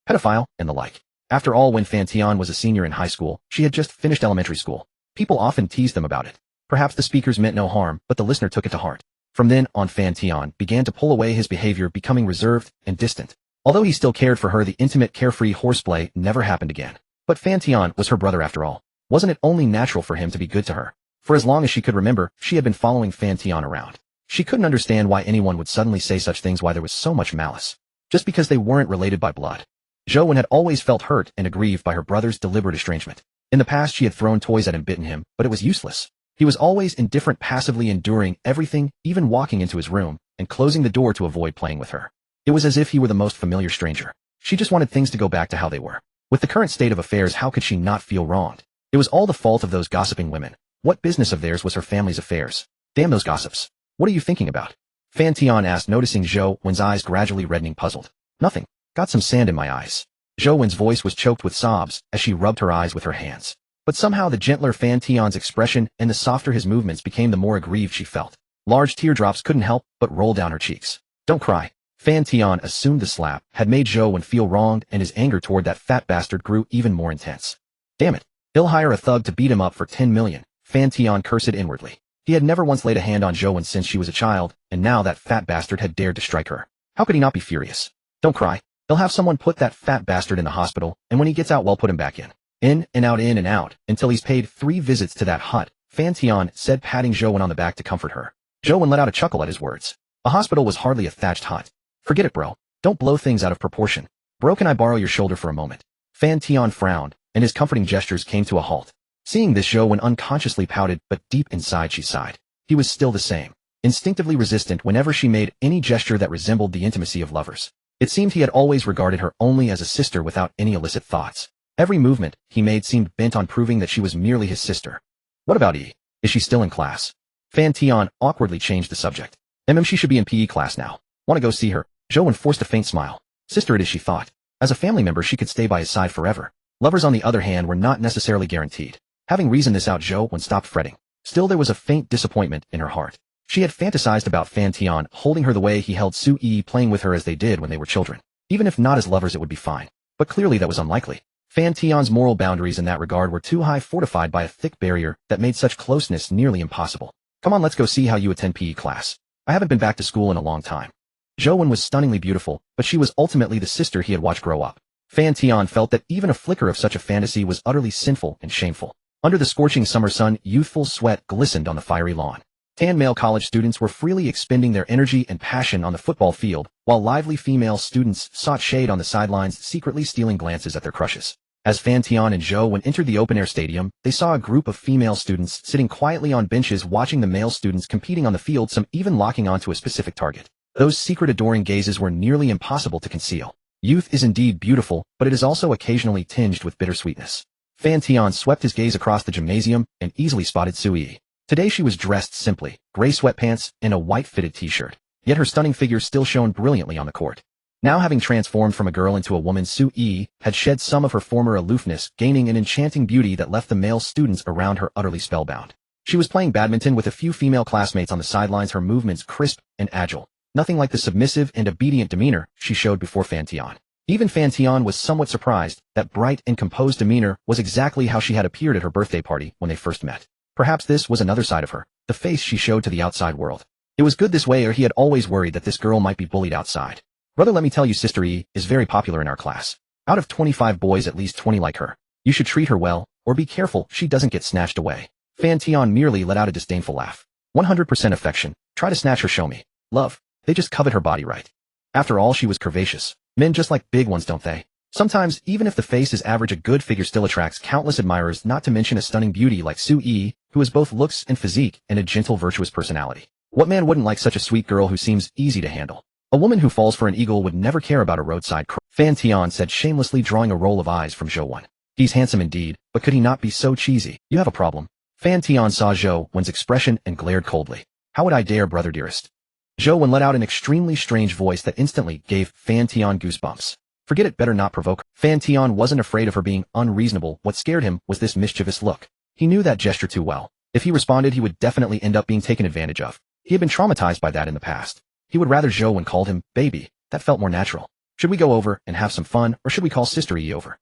pedophile, and the like. After all, when Fan Tian was a senior in high school, she had just finished elementary school. People often teased them about it. Perhaps the speakers meant no harm, but the listener took it to heart. From then on, Fan Tian began to pull away, his behavior becoming reserved and distant. Although he still cared for her, the intimate, carefree horseplay never happened again. But Fan Tian was her brother after all. Wasn't it only natural for him to be good to her? For as long as she could remember, she had been following Fan Tian around. She couldn't understand why anyone would suddenly say such things, why there was so much malice. Just because they weren't related by blood. Zhou Wen had always felt hurt and aggrieved by her brother's deliberate estrangement. In the past she had thrown toys at him, bitten him, but it was useless. He was always indifferent, passively enduring everything, even walking into his room and closing the door to avoid playing with her. It was as if he were the most familiar stranger. She just wanted things to go back to how they were. With the current state of affairs, how could she not feel wronged? It was all the fault of those gossiping women. What business of theirs was her family's affairs? Damn those gossips. What are you thinking about? Fan Tian asked, noticing Zhou Wen's eyes gradually reddening, puzzled. Nothing. Got some sand in my eyes. Zhou Wen's voice was choked with sobs as she rubbed her eyes with her hands. But somehow the gentler Fan Tian's expression and the softer his movements became, the more aggrieved she felt. Large teardrops couldn't help but roll down her cheeks. Don't cry. Fan Tian assumed the slap had made Zhou Wen feel wronged, and his anger toward that fat bastard grew even more intense. Damn it. He'll hire a thug to beat him up for 10 million, Fan Tian cursed inwardly. He had never once laid a hand on Zhou Wen since she was a child, and now that fat bastard had dared to strike her. How could he not be furious? Don't cry. They'll have someone put that fat bastard in the hospital, and when he gets out, we'll put him back in. In and out, until he's paid 3 visits to that hut, Fan Tian said, patting Zhou Wen on the back to comfort her. Zhou Wen let out a chuckle at his words. A hospital was hardly a thatched hut. Forget it, bro. Don't blow things out of proportion. Bro, can I borrow your shoulder for a moment? Fan Tian frowned, and his comforting gestures came to a halt. Seeing this, Zhou Wen unconsciously pouted, but deep inside she sighed. He was still the same, instinctively resistant whenever she made any gesture that resembled the intimacy of lovers. It seemed he had always regarded her only as a sister without any illicit thoughts. Every movement he made seemed bent on proving that she was merely his sister. What about E? Is she still in class? Fan Tian awkwardly changed the subject. She should be in PE class now. Want to go see her? Zhou Wen forced a faint smile. Sister it is, she thought. As a family member she could stay by his side forever. Lovers, on the other hand, were not necessarily guaranteed. Having reasoned this out, Zhou Wen stopped fretting. Still, there was a faint disappointment in her heart. She had fantasized about Fan Tian holding her the way he held Su Yi, playing with her as they did when they were children. Even if not as lovers, it would be fine. But clearly that was unlikely. Fan Tian's moral boundaries in that regard were too high, fortified by a thick barrier that made such closeness nearly impossible. Come on, let's go see how you attend PE class. I haven't been back to school in a long time. Zhou Wen was stunningly beautiful, but she was ultimately the sister he had watched grow up. Fan Tian felt that even a flicker of such a fantasy was utterly sinful and shameful. Under the scorching summer sun, youthful sweat glistened on the fiery lawn. Tan male college students were freely expending their energy and passion on the football field, while lively female students sought shade on the sidelines, secretly stealing glances at their crushes. As Fan Tian and Zhou Wen entered the open-air stadium, they saw a group of female students sitting quietly on benches watching the male students competing on the field, some even locking onto a specific target. Those secret adoring gazes were nearly impossible to conceal. Youth is indeed beautiful, but it is also occasionally tinged with bittersweetness. Fan Tian swept his gaze across the gymnasium and easily spotted Su Yi. Today she was dressed simply, gray sweatpants and a white fitted t-shirt, yet her stunning figure still shone brilliantly on the court. Now having transformed from a girl into a woman, Su Yi had shed some of her former aloofness, gaining an enchanting beauty that left the male students around her utterly spellbound. She was playing badminton with a few female classmates on the sidelines, her movements crisp and agile. Nothing like the submissive and obedient demeanor she showed before Fan Tian. Even Fan Tian was somewhat surprised. That bright and composed demeanor was exactly how she had appeared at her birthday party when they first met. Perhaps this was another side of her, the face she showed to the outside world. It was good this way, or he had always worried that this girl might be bullied outside. Brother, let me tell you, Sister E is very popular in our class. Out of 25 boys, at least 20 like her. You should treat her well, or be careful she doesn't get snatched away. Fan Tian merely let out a disdainful laugh. 100% affection. Try to snatch her, show me. Love. They just covet her body, right? After all, she was curvaceous. Men just like big ones, don't they? Sometimes, even if the face is average, a good figure still attracts countless admirers, not to mention a stunning beauty like Su Yi, who has both looks and physique and a gentle, virtuous personality. What man wouldn't like such a sweet girl who seems easy to handle? A woman who falls for an eagle would never care about a roadside crow. Fan Tian said, shamelessly drawing a roll of eyes from Zhou Wen. He's handsome indeed, but could he not be so cheesy? You have a problem. Fan Tian saw Zhou Wen's expression and glared coldly. How would I dare, brother dearest? Zhou Wen let out an extremely strange voice that instantly gave Fan Tian goosebumps. Forget it, better not provoke her. Fan Tian wasn't afraid of her being unreasonable. What scared him was this mischievous look. He knew that gesture too well. If he responded, he would definitely end up being taken advantage of. He had been traumatized by that in the past. He would rather Zhou called him baby. That felt more natural. Should we go over and have some fun, or should we call Sister Yi over?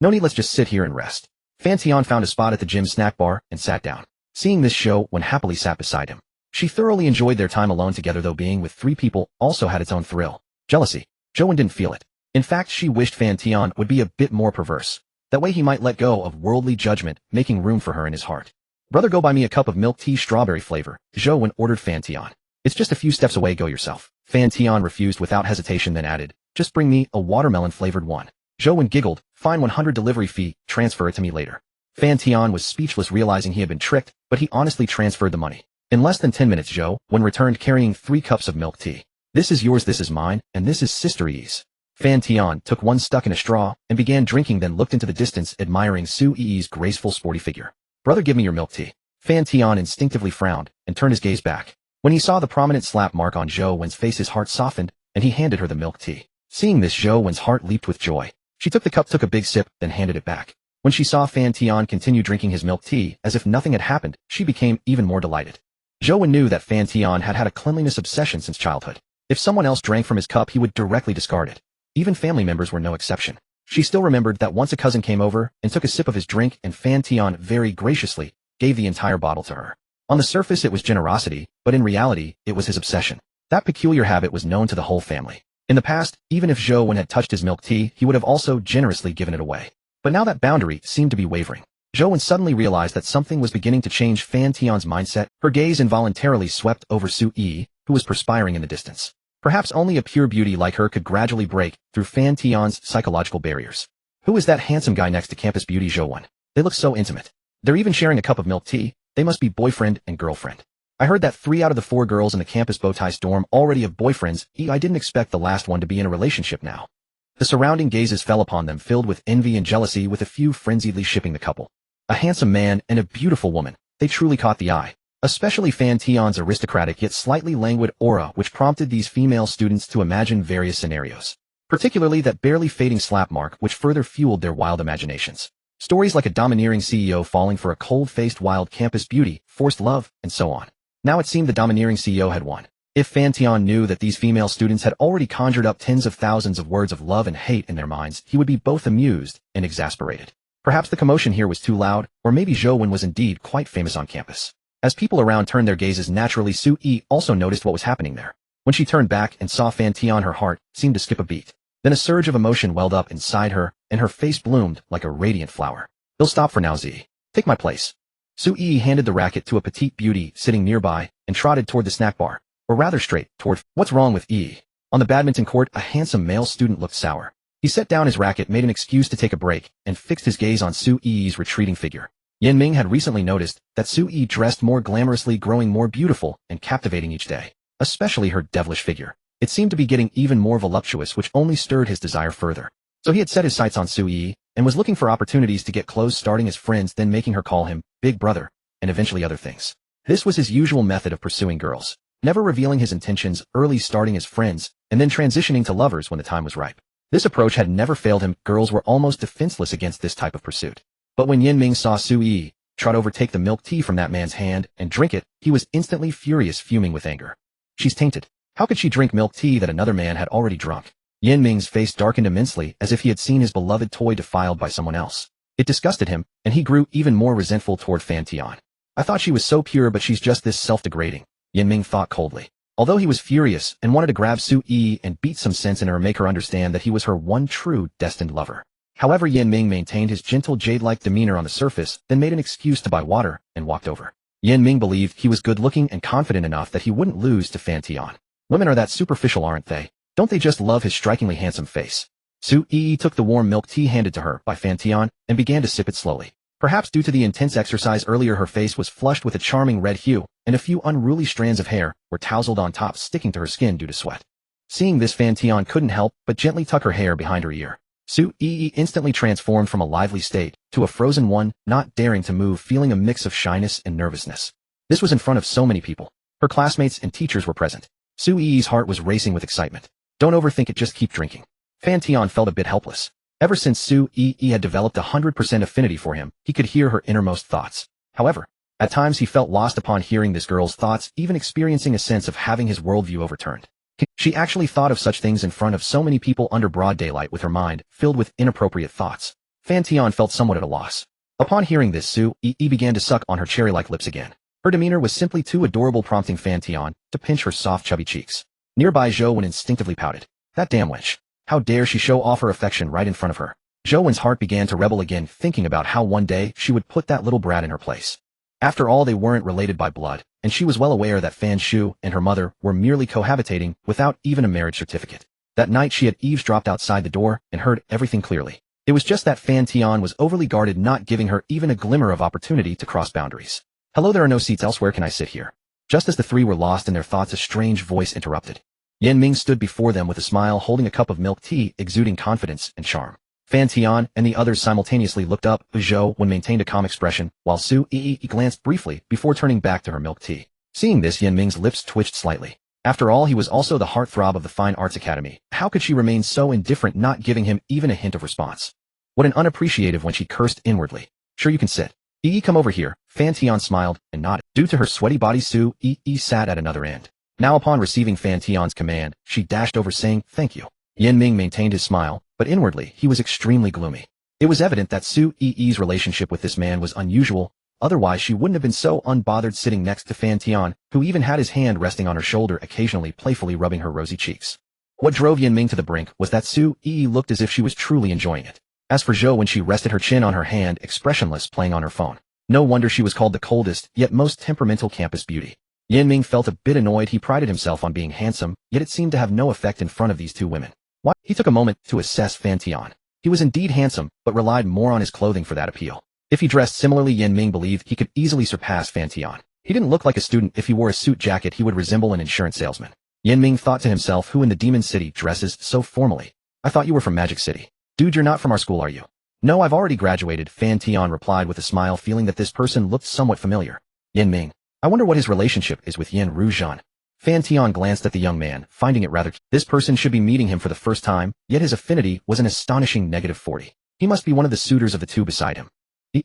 No need, let's just sit here and rest. Fan Tian found a spot at the gym's snack bar and sat down. Seeing this, Zhou happily sat beside him. She thoroughly enjoyed their time alone together, though being with 3 people also had its own thrill. Jealousy. Zhou didn't feel it. In fact, she wished Fan Tian would be a bit more perverse. That way he might let go of worldly judgment, making room for her in his heart. Brother, go buy me a cup of milk tea strawberry flavor, Zhou ordered Fan Tian. It's just a few steps away, go yourself. Fan Tian refused without hesitation, then added, just bring me a watermelon-flavored one. Zhou giggled, fine, 100 delivery fee, transfer it to me later. Fan Tian was speechless, realizing he had been tricked, but he honestly transferred the money. In less than 10 minutes, Zhou returned carrying 3 cups of milk tea. This is yours, this is mine, and this is Sister Yi's. Fan Tian took one stuck in a straw and began drinking, then looked into the distance, admiring Su Yi's graceful, sporty figure. Brother, give me your milk tea. Fan Tian instinctively frowned and turned his gaze back. When he saw the prominent slap mark on Zhou's face, his heart softened, and he handed her the milk tea. Seeing this, Zhou's heart leaped with joy. She took the cup, took a big sip, then handed it back. When she saw Fan Tian continue drinking his milk tea as if nothing had happened, she became even more delighted. Zhou knew that Fan Tian had had a cleanliness obsession since childhood. If someone else drank from his cup, he would directly discard it. Even family members were no exception. She still remembered that once a cousin came over and took a sip of his drink, and Fan Tian very graciously gave the entire bottle to her. On the surface it was generosity, but in reality it was his obsession. That peculiar habit was known to the whole family. In the past, even if Zhou had touched his milk tea, he would have also generously given it away. But now that boundary seemed to be wavering. Zhou suddenly realized that something was beginning to change Fan Tian's mindset. Her gaze involuntarily swept over Su Yi, who was perspiring in the distance. Perhaps only a pure beauty like her could gradually break through Fan Tian's psychological barriers. Who is that handsome guy next to campus beauty Zhou? They look so intimate. They're even sharing a cup of milk tea. They must be boyfriend and girlfriend. I heard that 3 out of the 4 girls in the campus Beauties dorm already have boyfriends. I didn't expect the last one to be in a relationship now. The surrounding gazes fell upon them, filled with envy and jealousy, with a few frenziedly shipping the couple. A handsome man and a beautiful woman. They truly caught the eye. Especially Fan Tian's aristocratic yet slightly languid aura, which prompted these female students to imagine various scenarios. Particularly that barely fading slap mark, which further fueled their wild imaginations. Stories like a domineering CEO falling for a cold-faced wild campus beauty, forced love, and so on. Now it seemed the domineering CEO had won. If Fan Tian knew that these female students had already conjured up tens of thousands of words of love and hate in their minds, he would be both amused and exasperated. Perhaps the commotion here was too loud, or maybe Zhou was indeed quite famous on campus. As people around turned their gazes, naturally Su Yi also noticed what was happening there. When she turned back and saw Fan Tian, her heart seemed to skip a beat. Then a surge of emotion welled up inside her, and her face bloomed like a radiant flower. They'll stop for now, Z. Take my place. Su Yi handed the racket to a petite beauty sitting nearby and trotted toward the snack bar, or rather straight toward. What's wrong with Yi? On the badminton court, a handsome male student looked sour. He set down his racket, made an excuse to take a break, and fixed his gaze on Su Yi's retreating figure. Yan Ming had recently noticed that Su Yi dressed more glamorously, growing more beautiful and captivating each day, especially her devilish figure. It seemed to be getting even more voluptuous, which only stirred his desire further. So he had set his sights on Su Yi, and was looking for opportunities to get close, starting as friends, then making her call him big brother, and eventually other things. This was his usual method of pursuing girls, never revealing his intentions early, starting as friends, and then transitioning to lovers when the time was ripe. This approach had never failed him. Girls were almost defenseless against this type of pursuit. But when Yan Ming saw Su Yi trot over, take the milk tea from that man's hand and drink it, he was instantly furious, fuming with anger. She's tainted. How could she drink milk tea that another man had already drunk? Yan Ming's face darkened immensely, as if he had seen his beloved toy defiled by someone else. It disgusted him, and he grew even more resentful toward Fan Tian. I thought she was so pure, but she's just this self-degrading, Yan Ming thought coldly. Although he was furious and wanted to grab Su Yi and beat some sense in her, make her understand that he was her one true, destined lover. However, Yan Ming maintained his gentle jade-like demeanor on the surface, then made an excuse to buy water and walked over. Yan Ming believed he was good-looking and confident enough that he wouldn't lose to Fan Tian. Women are that superficial, aren't they? Don't they just love his strikingly handsome face? Su Yi took the warm milk tea handed to her by Fan Tian and began to sip it slowly. Perhaps due to the intense exercise earlier, her face was flushed with a charming red hue, and a few unruly strands of hair were tousled on top, sticking to her skin due to sweat. Seeing this, Fan Tian couldn't help but gently tuck her hair behind her ear. Su Yi instantly transformed from a lively state to a frozen one, not daring to move, feeling a mix of shyness and nervousness. This was in front of so many people. Her classmates and teachers were present. Su Yi's heart was racing with excitement. Don't overthink it, just keep drinking. Fan Tian felt a bit helpless. Ever since Su Yi had developed 100% affinity for him, he could hear her innermost thoughts. However, At times he felt lost upon hearing this girl's thoughts, even experiencing a sense of having his worldview overturned. She actually thought of such things in front of so many people under broad daylight with her mind filled with inappropriate thoughts. Fan Tian felt somewhat at a loss. Upon hearing this, Su Yi began to suck on her cherry-like lips again. Her demeanor was simply too adorable, prompting Fan Tian to pinch her soft chubby cheeks. Nearby Zhou Wen instinctively pouted. That damn wench. How dare she show off her affection right in front of her. Zhou Wen's heart began to rebel again, thinking about how one day she would put that little brat in her place. After all, they weren't related by blood, and she was well aware that Fan Shu and her mother were merely cohabitating without even a marriage certificate. That night she had eavesdropped outside the door and heard everything clearly. It was just that Fan Tian was overly guarded, not giving her even a glimmer of opportunity to cross boundaries. Hello, there are no seats elsewhere, can I sit here? Just as the three were lost in their thoughts, a strange voice interrupted. Yan Ming stood before them with a smile, holding a cup of milk tea, exuding confidence and charm. Fan Tian and the others simultaneously looked up. Zhou Wen maintained a calm expression, while Su Yi glanced briefly before turning back to her milk tea. Seeing this, Yan Ming's lips twitched slightly. After all, he was also the heartthrob of the Fine Arts Academy. How could she remain so indifferent, not giving him even a hint of response? What an unappreciative when she cursed inwardly. Sure, you can sit. Yi, come over here. Fan Tian smiled and nodded. Due to her sweaty body, Su Yi sat at another end. Now upon receiving Fan Tian's command, she dashed over saying, thank you. Yan Ming maintained his smile, but inwardly he was extremely gloomy. It was evident that Su Yi's relationship with this man was unusual, otherwise she wouldn't have been so unbothered sitting next to Fan Tian, who even had his hand resting on her shoulder, occasionally playfully rubbing her rosy cheeks. What drove Yan Ming to the brink was that Su Yi looked as if she was truly enjoying it. As for Zhou, when she rested her chin on her hand, expressionless, playing on her phone. No wonder she was called the coldest, yet most temperamental campus beauty. Yan Ming felt a bit annoyed. He prided himself on being handsome, yet it seemed to have no effect in front of these two women. Why? He took a moment to assess Fan Tian. He was indeed handsome, but relied more on his clothing for that appeal. If he dressed similarly, Yan Ming believed he could easily surpass Fan Tian. He didn't look like a student. If he wore a suit jacket, he would resemble an insurance salesman. Yan Ming thought to himself, who in the Demon City dresses so formally? I thought you were from Magic City. Dude, you're not from our school, are you? No, I've already graduated, Fan Tian replied with a smile, feeling that this person looked somewhat familiar. Yan Ming. I wonder what his relationship is with Yan Ruzhan. Fan Tian glanced at the young man, finding it rather. This person should be meeting him for the first time, yet his affinity was an astonishing -40. He must be one of the suitors of the two beside him.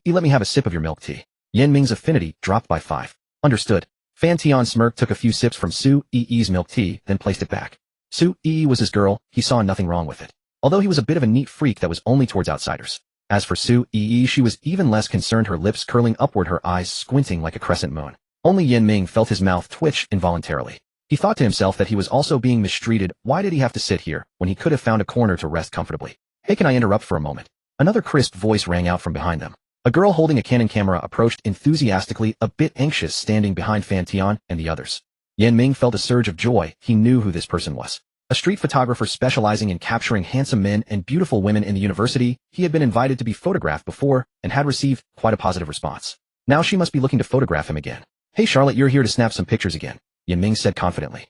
Let me have a sip of your milk tea. Yan Ming's affinity dropped by 5. Understood. Fan Tian smirked, took a few sips from Su Yi's milk tea, then placed it back. Su Yi was his girl, he saw nothing wrong with it. Although he was a bit of a neat freak that was only towards outsiders. As for Su Yi, she was even less concerned, her lips curling upward, her eyes squinting like a crescent moon. Only Yan Ming felt his mouth twitch involuntarily. He thought to himself that he was also being mistreated. Why did he have to sit here, when he could have found a corner to rest comfortably? Hey, can I interrupt for a moment? Another crisp voice rang out from behind them. A girl holding a Canon camera approached enthusiastically, a bit anxious, standing behind Fan Tian and the others. Yan Ming felt a surge of joy. He knew who this person was. A street photographer specializing in capturing handsome men and beautiful women in the university. He had been invited to be photographed before and had received quite a positive response. Now she must be looking to photograph him again. Hey Charlotte, you're here to snap some pictures again, Yan Ming said confidently.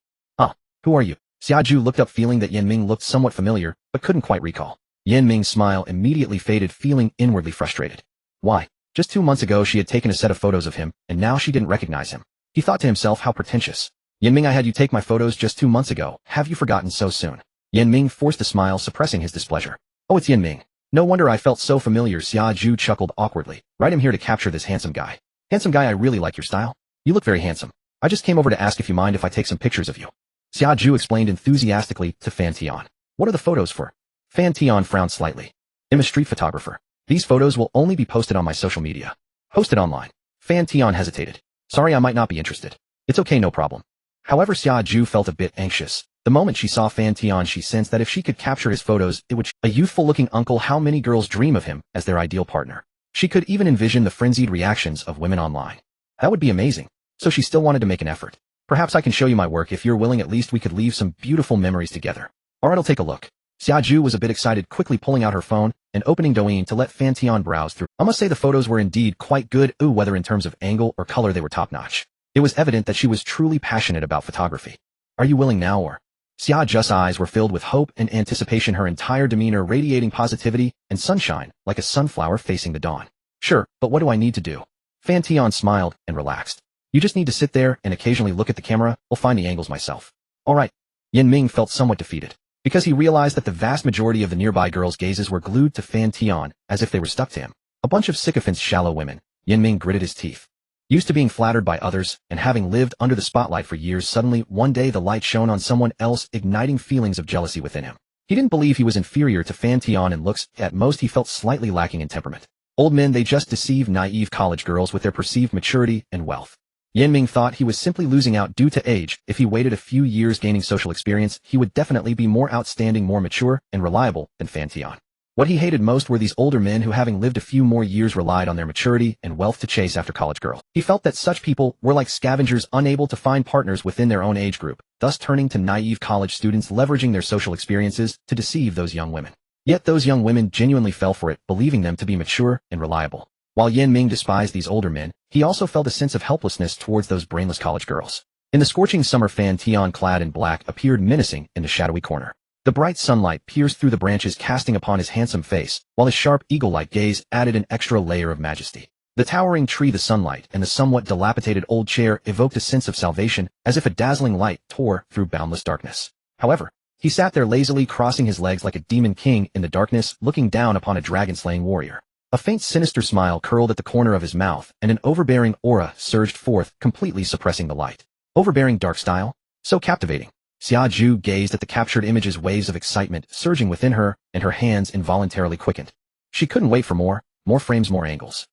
Who are you? Xiaju looked up, feeling that Yan Ming looked somewhat familiar, but couldn't quite recall. Yan Ming's smile immediately faded, feeling inwardly frustrated. Why? Just 2 months ago she had taken a set of photos of him, and now she didn't recognize him. He thought to himself, how pretentious. Yan Ming, I had you take my photos just 2 months ago. Have you forgotten so soon? Yan Ming forced a smile, suppressing his displeasure. Oh, it's Yan Ming. No wonder I felt so familiar. Xiaju chuckled awkwardly. Right, I'm here to capture this handsome guy. Handsome guy, I really like your style. You look very handsome. I just came over to ask if you mind if I take some pictures of you. Xiaju explained enthusiastically to Fan Tian. What are the photos for? Fan Tian frowned slightly. I'm a street photographer. These photos will only be posted on my social media. Posted online. Fan Tian hesitated. Sorry, I might not be interested. It's okay, no problem. However, Xiaju felt a bit anxious. The moment she saw Fan Tian, she sensed that if she could capture his photos, it would a youthful-looking uncle. How many girls dream of him as their ideal partner? She could even envision the frenzied reactions of women online. That would be amazing. So she still wanted to make an effort. Perhaps I can show you my work if you're willing. At least we could leave some beautiful memories together. Alright, I'll take a look. Xiaju was a bit excited, quickly pulling out her phone and opening Douyin to let Fan Tian browse through. I must say the photos were indeed quite good. Whether in terms of angle or color they were top-notch. It was evident that she was truly passionate about photography. Are you willing now, or? Xiaju's eyes were filled with hope and anticipation, her entire demeanor radiating positivity and sunshine, like a sunflower facing the dawn. Sure, but what do I need to do? Fan Tian smiled and relaxed. You just need to sit there and occasionally look at the camera. I'll find the angles myself. Alright. Yan Ming felt somewhat defeated, because he realized that the vast majority of the nearby girls' gazes were glued to Fan Tian, as if they were stuck to him. A bunch of sycophants, shallow women. Yan Ming gritted his teeth. Used to being flattered by others, and having lived under the spotlight for years, suddenly, one day the light shone on someone else, igniting feelings of jealousy within him. He didn't believe he was inferior to Fan Tian in looks, at most he felt slightly lacking in temperament. Old men, they just deceive naive college girls with their perceived maturity and wealth. Yan-Ming thought he was simply losing out due to age. If he waited a few years gaining social experience, he would definitely be more outstanding, more mature, and reliable than Fan Tian. What he hated most were these older men who, having lived a few more years, relied on their maturity and wealth to chase after college girls. He felt that such people were like scavengers, unable to find partners within their own age group, thus turning to naive college students, leveraging their social experiences to deceive those young women. Yet those young women genuinely fell for it, believing them to be mature and reliable. While Yan-Ming despised these older men, he also felt a sense of helplessness towards those brainless college girls. In the scorching summer, Fan Tian, clad in black, appeared menacing in the shadowy corner. The bright sunlight pierced through the branches, casting upon his handsome face, while his sharp, eagle-like gaze added an extra layer of majesty. The towering tree, the sunlight, and the somewhat dilapidated old chair evoked a sense of salvation, as if a dazzling light tore through boundless darkness. However, he sat there lazily, crossing his legs like a demon king in the darkness, looking down upon a dragon-slaying warrior. A faint, sinister smile curled at the corner of his mouth, and an overbearing aura surged forth, completely suppressing the light. Overbearing dark style? So captivating. Xia Zhu gazed at the captured images, waves of excitement surging within her, and her hands involuntarily quickened. She couldn't wait for more frames, more angles.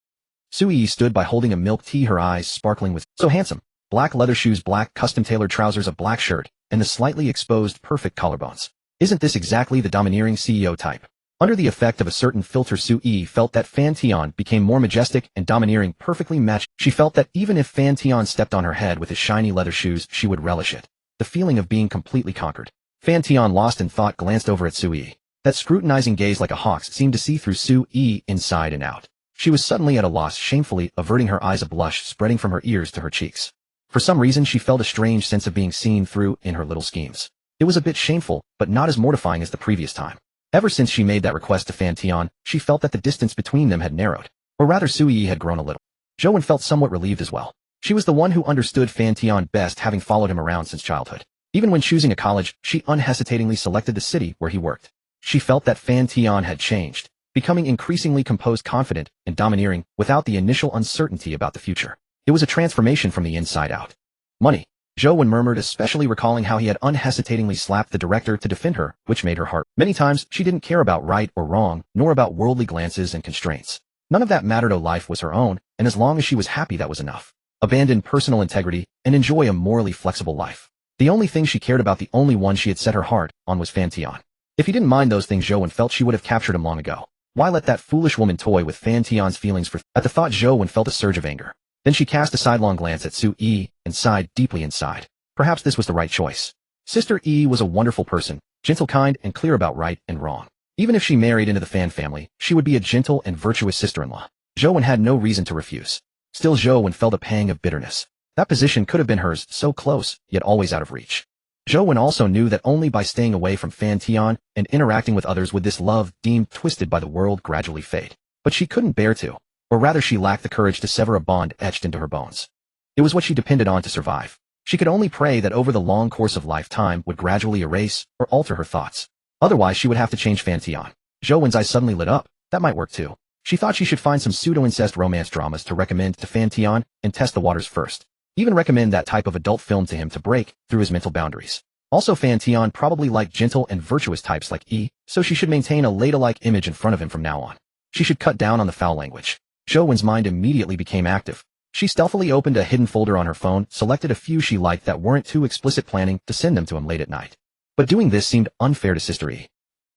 Sui stood by holding a milk tea, her eyes sparkling with so handsome. Black leather shoes, black custom-tailored trousers, a black shirt, and the slightly exposed perfect collarbones. Isn't this exactly the domineering CEO type? Under the effect of a certain filter, Sui felt that Fan Tian became more majestic and domineering, perfectly matched. She felt that even if Fan Tian stepped on her head with his shiny leather shoes, she would relish it. The feeling of being completely conquered. Fan Tian, lost in thought, glanced over at Sui. That scrutinizing gaze, like a hawk's, seemed to see through Sui inside and out. She was suddenly at a loss, shamefully averting her eyes, a blush spreading from her ears to her cheeks. For some reason, she felt a strange sense of being seen through in her little schemes. It was a bit shameful, but not as mortifying as the previous time. Ever since she made that request to Fan Tian, she felt that the distance between them had narrowed. Or rather, Sui had grown a little. Zhou felt somewhat relieved as well. She was the one who understood Fan Tian best, having followed him around since childhood. Even when choosing a college, she unhesitatingly selected the city where he worked. She felt that Fan Tian had changed, becoming increasingly composed, confident, and domineering, without the initial uncertainty about the future. It was a transformation from the inside out. Money. Zhou murmured, especially recalling how he had unhesitatingly slapped the director to defend her, which made her heart. Many times, she didn't care about right or wrong, nor about worldly glances and constraints. None of that mattered. Life was her own, and as long as she was happy, that was enough. Abandon personal integrity, and enjoy a morally flexible life. The only thing she cared about, the only one she had set her heart on, was Fan Tian. If he didn't mind those things, Zhou felt she would have captured him long ago. Why let that foolish woman toy with Fan Tian's feelings? At the thought, Zhou felt a surge of anger. Then she cast a sidelong glance at Sui, and sighed deeply inside. Perhaps this was the right choice. Sister E was a wonderful person, gentle, kind, and clear about right and wrong. Even if she married into the Fan family, she would be a gentle and virtuous sister-in-law. Zhou had no reason to refuse. Still, Zhou felt a pang of bitterness. That position could have been hers, so close, yet always out of reach. Zhou also knew that only by staying away from Fan Tian and interacting with others would this love, deemed twisted by the world, gradually fade. But she couldn't bear to, or rather she lacked the courage to sever a bond etched into her bones. It was what she depended on to survive. She could only pray that over the long course of life, time would gradually erase or alter her thoughts. Otherwise, she would have to change Fan Tian. Zhou's eyes suddenly lit up. That might work too. She thought she should find some pseudo-incest romance dramas to recommend to Fan Tian and test the waters first. Even recommend that type of adult film to him to break through his mental boundaries. Also, Fan Tian probably liked gentle and virtuous types like E, so she should maintain a ladylike image in front of him from now on. She should cut down on the foul language. Zhou's mind immediately became active. She stealthily opened a hidden folder on her phone, selected a few she liked that weren't too explicit, planning to send them to him late at night. But doing this seemed unfair to Sister E.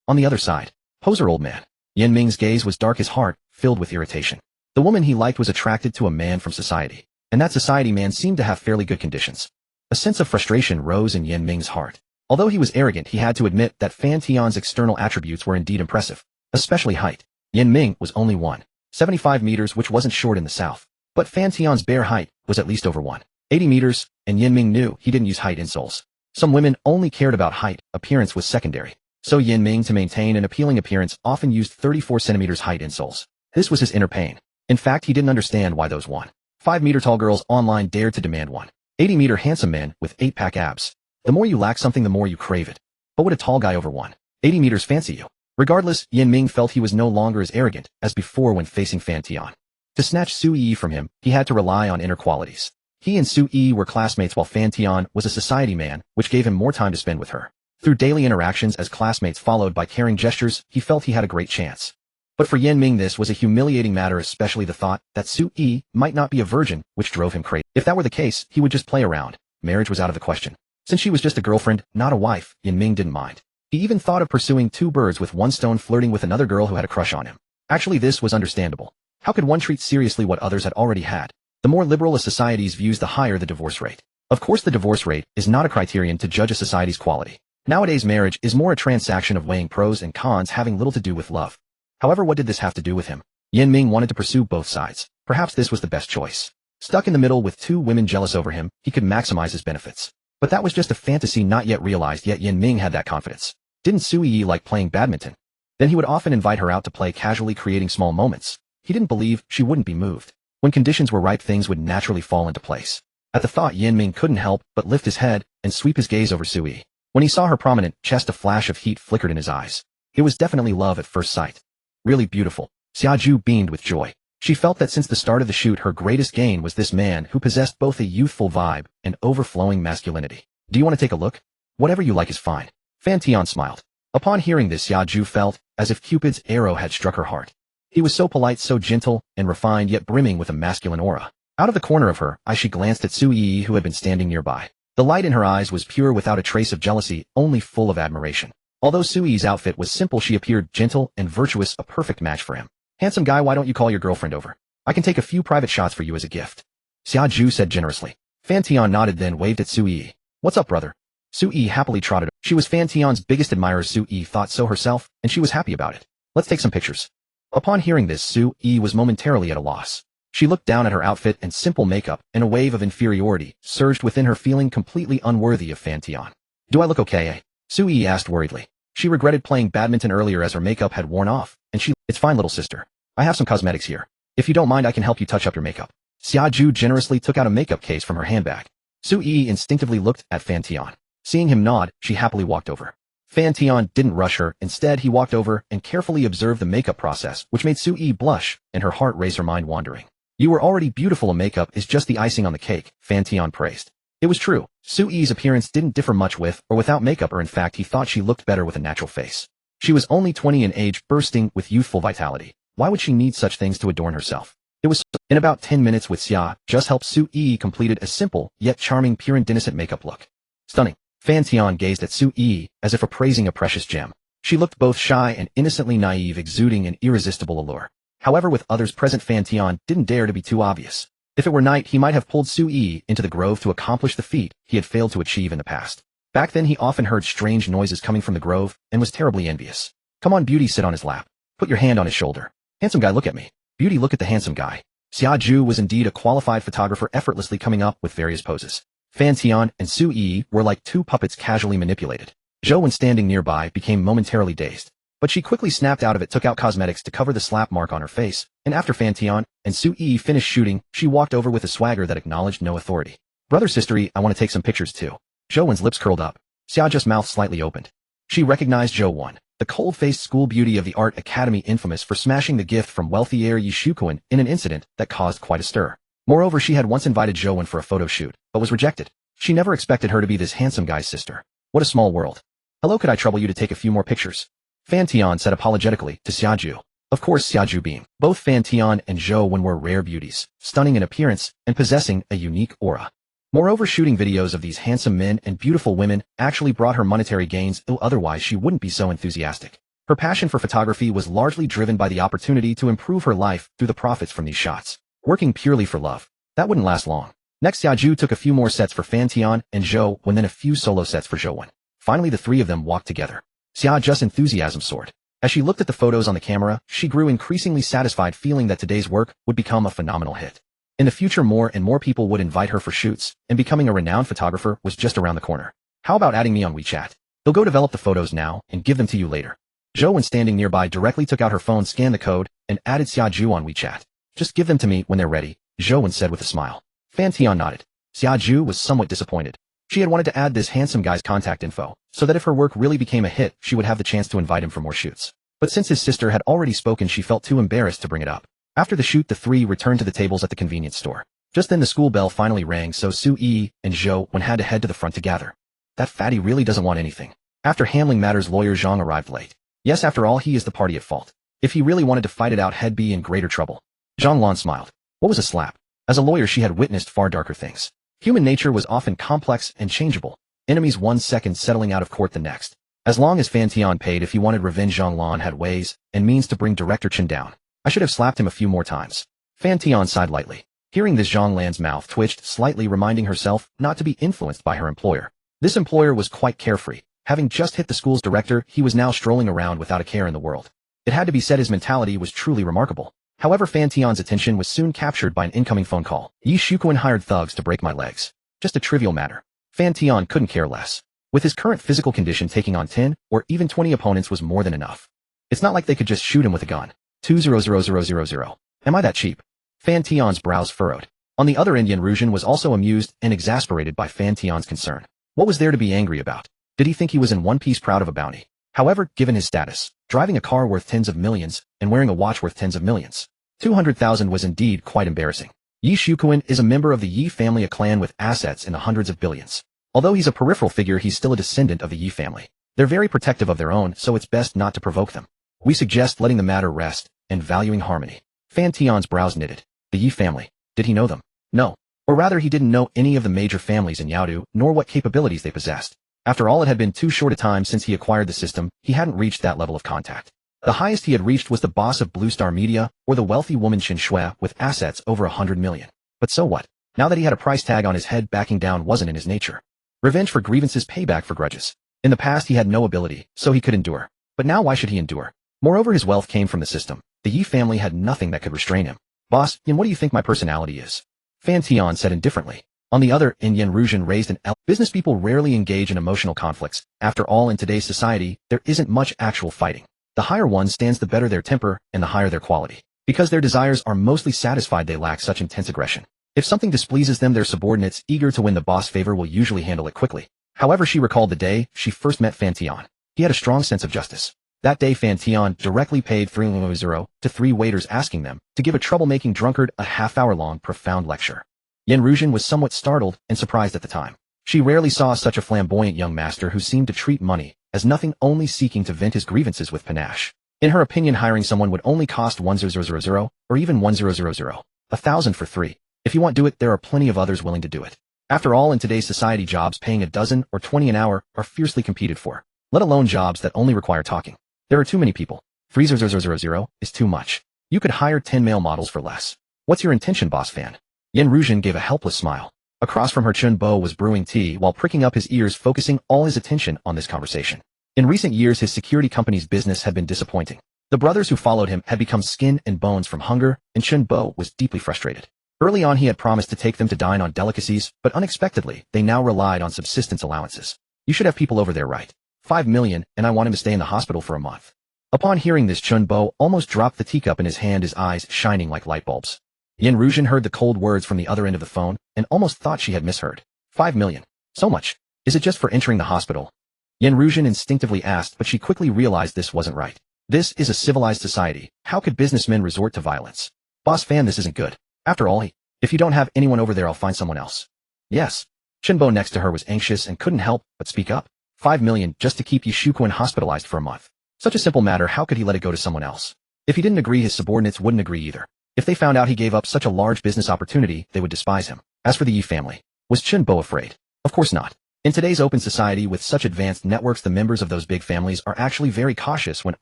On the other side, poser old man. Yan-Ming's gaze was dark, his heart filled with irritation. The woman he liked was attracted to a man from society, and that society man seemed to have fairly good conditions. A sense of frustration rose in Yan-Ming's heart. Although he was arrogant, he had to admit that Fan Tian's external attributes were indeed impressive, especially height. Yan-Ming was only 1.75 meters, which wasn't short in the south. But Fan Tian's bare height was at least over 1.80 meters, and Yan-Ming knew he didn't use height insoles. Some women only cared about height, appearance was secondary. So Yan-Ming, to maintain an appealing appearance, often used 34 centimeters height insoles. This was his inner pain. In fact, he didn't understand why those 1.5-meter tall girls online dared to demand 1.80-meter handsome men with 8-pack abs. The more you lack something, the more you crave it. But would a tall guy over 1.80 meters fancy you? Regardless, Yan-Ming felt he was no longer as arrogant as before when facing Fan Tian. To snatch Su Yi from him, he had to rely on inner qualities. He and Su Yi were classmates while Fan Tian was a society man, which gave him more time to spend with her. Through daily interactions as classmates followed by caring gestures, he felt he had a great chance. But for Yan Ming this was a humiliating matter, especially the thought that Su Yi might not be a virgin, which drove him crazy. If that were the case, he would just play around. Marriage was out of the question. Since she was just a girlfriend, not a wife, Yan Ming didn't mind. He even thought of pursuing two birds with one stone, flirting with another girl who had a crush on him. Actually, this was understandable. How could one treat seriously what others had already had? The more liberal a society's views, the higher the divorce rate. Of course, the divorce rate is not a criterion to judge a society's quality. Nowadays, marriage is more a transaction of weighing pros and cons, having little to do with love. However, what did this have to do with him? Yan Ming wanted to pursue both sides. Perhaps this was the best choice. Stuck in the middle with two women jealous over him, he could maximize his benefits. But that was just a fantasy not yet realized, yet Yan Ming had that confidence. Didn't Su Yi like playing badminton? Then he would often invite her out to play, casually creating small moments. He didn't believe she wouldn't be moved. When conditions were ripe, things would naturally fall into place. At the thought, Yan Ming couldn't help but lift his head and sweep his gaze over Su Yi. When he saw her prominent chest, a flash of heat flickered in his eyes. It was definitely love at first sight. Really beautiful. Xiaju beamed with joy. She felt that since the start of the shoot, her greatest gain was this man who possessed both a youthful vibe and overflowing masculinity. Do you want to take a look? Whatever you like is fine. Fan Tian smiled. Upon hearing this, Xiaju felt as if Cupid's arrow had struck her heart. He was so polite, so gentle and refined, yet brimming with a masculine aura. Out of the corner of her eye, she glanced at Su Yi, who had been standing nearby. The light in her eyes was pure, without a trace of jealousy, only full of admiration. Although Su Yi's outfit was simple, she appeared gentle and virtuous, a perfect match for him. Handsome guy, why don't you call your girlfriend over? I can take a few private shots for you as a gift. Xiaju said generously. Fan Tian nodded, then waved at Su Yi. What's up, brother? Su Yi happily trotted. She was Fan Tian's biggest admirer. Su Yi thought so herself, and she was happy about it. Let's take some pictures. Upon hearing this, Su Yi was momentarily at a loss. She looked down at her outfit and simple makeup, and a wave of inferiority surged within her, feeling completely unworthy of Fan Tian. Do I look okay? Su Yi asked worriedly. She regretted playing badminton earlier as her makeup had worn off, and it's fine, little sister. I have some cosmetics here. If you don't mind, I can help you touch up your makeup. Xiaju generously took out a makeup case from her handbag. Su Yi instinctively looked at Fan Tian. Seeing him nod, she happily walked over. Fan Tian didn't rush her. Instead, he walked over and carefully observed the makeup process, which made Su Yi blush and her heart race, her mind wandering. You were already beautiful. A makeup is just the icing on the cake, Fan Tian praised. It was true. Su Yi's appearance didn't differ much with or without makeup, or in fact, he thought she looked better with a natural face. She was only 20 in age, bursting with youthful vitality. Why would she need such things to adorn herself? It was in about 10 minutes with Xia just helped Su Yi completed a simple yet charming, pure and innocent makeup look. Stunning. Fan Tian gazed at Su Yi as if appraising a precious gem. She looked both shy and innocently naive, exuding an irresistible allure. However, with others present, Fan Tian didn't dare to be too obvious. If it were night, he might have pulled Su Yi into the grove to accomplish the feat he had failed to achieve in the past. Back then, he often heard strange noises coming from the grove and was terribly envious. Come on, Beauty, sit on his lap. Put your hand on his shoulder. Handsome guy, look at me. Beauty, look at the handsome guy. Xiaju was indeed a qualified photographer, effortlessly coming up with various poses. Fan Tian and Su Yi were like two puppets casually manipulated. Zhou, when standing nearby, became momentarily dazed. But she quickly snapped out of it, took out cosmetics to cover the slap mark on her face, and after Fan Tian and Su Yi finished shooting, she walked over with a swagger that acknowledged no authority. Brother, sistery, I want to take some pictures too. Zhouwen's lips curled up. Xiaju's mouth slightly opened. She recognized Zhou, the cold-faced school beauty of the art academy, infamous for smashing the gift from wealthy heir Yi Shuquan in an incident that caused quite a stir. Moreover, she had once invited Zhou for a photo shoot, but was rejected. She never expected her to be this handsome guy's sister. What a small world. Hello, could I trouble you to take a few more pictures? Fan Tian said apologetically to Xiaju. Of course, Xiaju beamed. Both Fan Tian and Zhou were rare beauties, stunning in appearance and possessing a unique aura. Moreover, shooting videos of these handsome men and beautiful women actually brought her monetary gains, though otherwise she wouldn't be so enthusiastic. Her passion for photography was largely driven by the opportunity to improve her life through the profits from these shots. Working purely for love, that wouldn't last long. Next, Xiaju took a few more sets for Fan Tian and Zhou, and then a few solo sets for Zhou. Finally, the three of them walked together. Xiaju's enthusiasm soared. As she looked at the photos on the camera, she grew increasingly satisfied, feeling that today's work would become a phenomenal hit. In the future, more and more people would invite her for shoots, and becoming a renowned photographer was just around the corner. How about adding me on WeChat? They'll go develop the photos now and give them to you later. Zhou, standing nearby, directly took out her phone, scanned the code, and added Xiaju on WeChat. Just give them to me when they're ready, Zhou said with a smile. Fan Tian nodded. Xiaju was somewhat disappointed. She had wanted to add this handsome guy's contact info, so that if her work really became a hit, she would have the chance to invite him for more shoots. But since his sister had already spoken, she felt too embarrassed to bring it up. After the shoot, the three returned to the tables at the convenience store. Just then the school bell finally rang, so Su-yi and Zhou Wen had to head to the front to gather. That fatty really doesn't want anything. After handling matters, lawyer Zhang arrived late. Yes, after all, he is the party at fault. If he really wanted to fight it out, he'd be in greater trouble. Zhang Lan smiled. What was a slap? As a lawyer, she had witnessed far darker things. Human nature was often complex and changeable. Enemies 1 second, settling out of court the next. As long as Fan Tian paid, if he wanted revenge, Zhang Lan had ways and means to bring Director Chen down. I should have slapped him a few more times. Fan Tian sighed lightly. Hearing this, Zhang Lan's mouth twitched slightly, reminding herself not to be influenced by her employer. This employer was quite carefree. Having just hit the school's director, he was now strolling around without a care in the world. It had to be said, his mentality was truly remarkable. However, Fan Tian's attention was soon captured by an incoming phone call. Yi Shuquan hired thugs to break my legs. Just a trivial matter. Fan Tian couldn't care less. With his current physical condition, taking on 10 or even 20 opponents was more than enough. It's not like they could just shoot him with a gun. 200000. Am I that cheap? Fan Tian's brows furrowed. On the other end, Yan Ruzhen was also amused and exasperated by Fan Tian's concern. What was there to be angry about? Did he think he was in one piece proud of a bounty? However, given his status, driving a car worth tens of millions and wearing a watch worth tens of millions, 200,000 was indeed quite embarrassing. Yi Shuquan is a member of the Yi family, a clan with assets in the hundreds of billions. Although he's a peripheral figure, he's still a descendant of the Yi family. They're very protective of their own, so it's best not to provoke them. We suggest letting the matter rest and valuing harmony. Fan Tian's brows knitted. The Yi family. Did he know them? No. Or rather, he didn't know any of the major families in Yaodu, nor what capabilities they possessed. After all, it had been too short a time since he acquired the system. He hadn't reached that level of contact. The highest he had reached was the boss of Blue Star Media, or the wealthy woman Qin Shui, with assets over 100 million. But so what? Now that he had a price tag on his head, backing down wasn't in his nature. Revenge for grievances, payback for grudges. In the past, he had no ability, so he could endure. But now why should he endure? Moreover, his wealth came from the system. The Yi family had nothing that could restrain him. Boss, Yan, what do you think my personality is? Fan Tian said indifferently. On the other end, Yan Ruzhen raised an L. Business people rarely engage in emotional conflicts. After all, in today's society, there isn't much actual fighting. The higher one stands, the better their temper and the higher their quality. Because their desires are mostly satisfied, they lack such intense aggression. If something displeases them, their subordinates, eager to win the boss' favor, will usually handle it quickly. However, she recalled the day she first met Fan Tian. He had a strong sense of justice. That day, Fan Tian directly paid 300 to 3 waiters, asking them to give a troublemaking drunkard a half-hour-long profound lecture. Yan Ruzhen was somewhat startled and surprised at the time. She rarely saw such a flamboyant young master who seemed to treat money as nothing, only seeking to vent his grievances with panache. In her opinion, hiring someone would only cost 1,000 or even 1,000, 1,000 for 3. If you want to do it, there are plenty of others willing to do it. After all, in today's society, jobs paying a dozen or 20 an hour are fiercely competed for, let alone jobs that only require talking. There are too many people. 3,000 is too much. You could hire 10 male models for less. What's your intention, boss Fan? Yan Ruzhen gave a helpless smile. Across from her, Chun Bo was brewing tea while pricking up his ears, focusing all his attention on this conversation. In recent years, his security company's business had been disappointing. The brothers who followed him had become skin and bones from hunger, and Chun Bo was deeply frustrated. Early on, he had promised to take them to dine on delicacies, but unexpectedly, they now relied on subsistence allowances. You should have people over there, right? 5 million, and I want him to stay in the hospital for a month. Upon hearing this, Chun Bo almost dropped the teacup in his hand, his eyes shining like light bulbs. Yan Ruzhen heard the cold words from the other end of the phone and almost thought she had misheard. 5 million. So much. Is it just for entering the hospital? Yan Ruzhen instinctively asked, but she quickly realized this wasn't right. This is a civilized society. How could businessmen resort to violence? Boss Fan, this isn't good. After all, if you don't have anyone over there, I'll find someone else. Yes. Chun Bo next to her was anxious and couldn't help but speak up. 5 million just to keep Yi Shuquan hospitalized for a month. Such a simple matter, how could he let it go to someone else? If he didn't agree, his subordinates wouldn't agree either. If they found out he gave up such a large business opportunity, they would despise him. As for the Yi family, was Chun Bo afraid? Of course not. In today's open society with such advanced networks, the members of those big families are actually very cautious when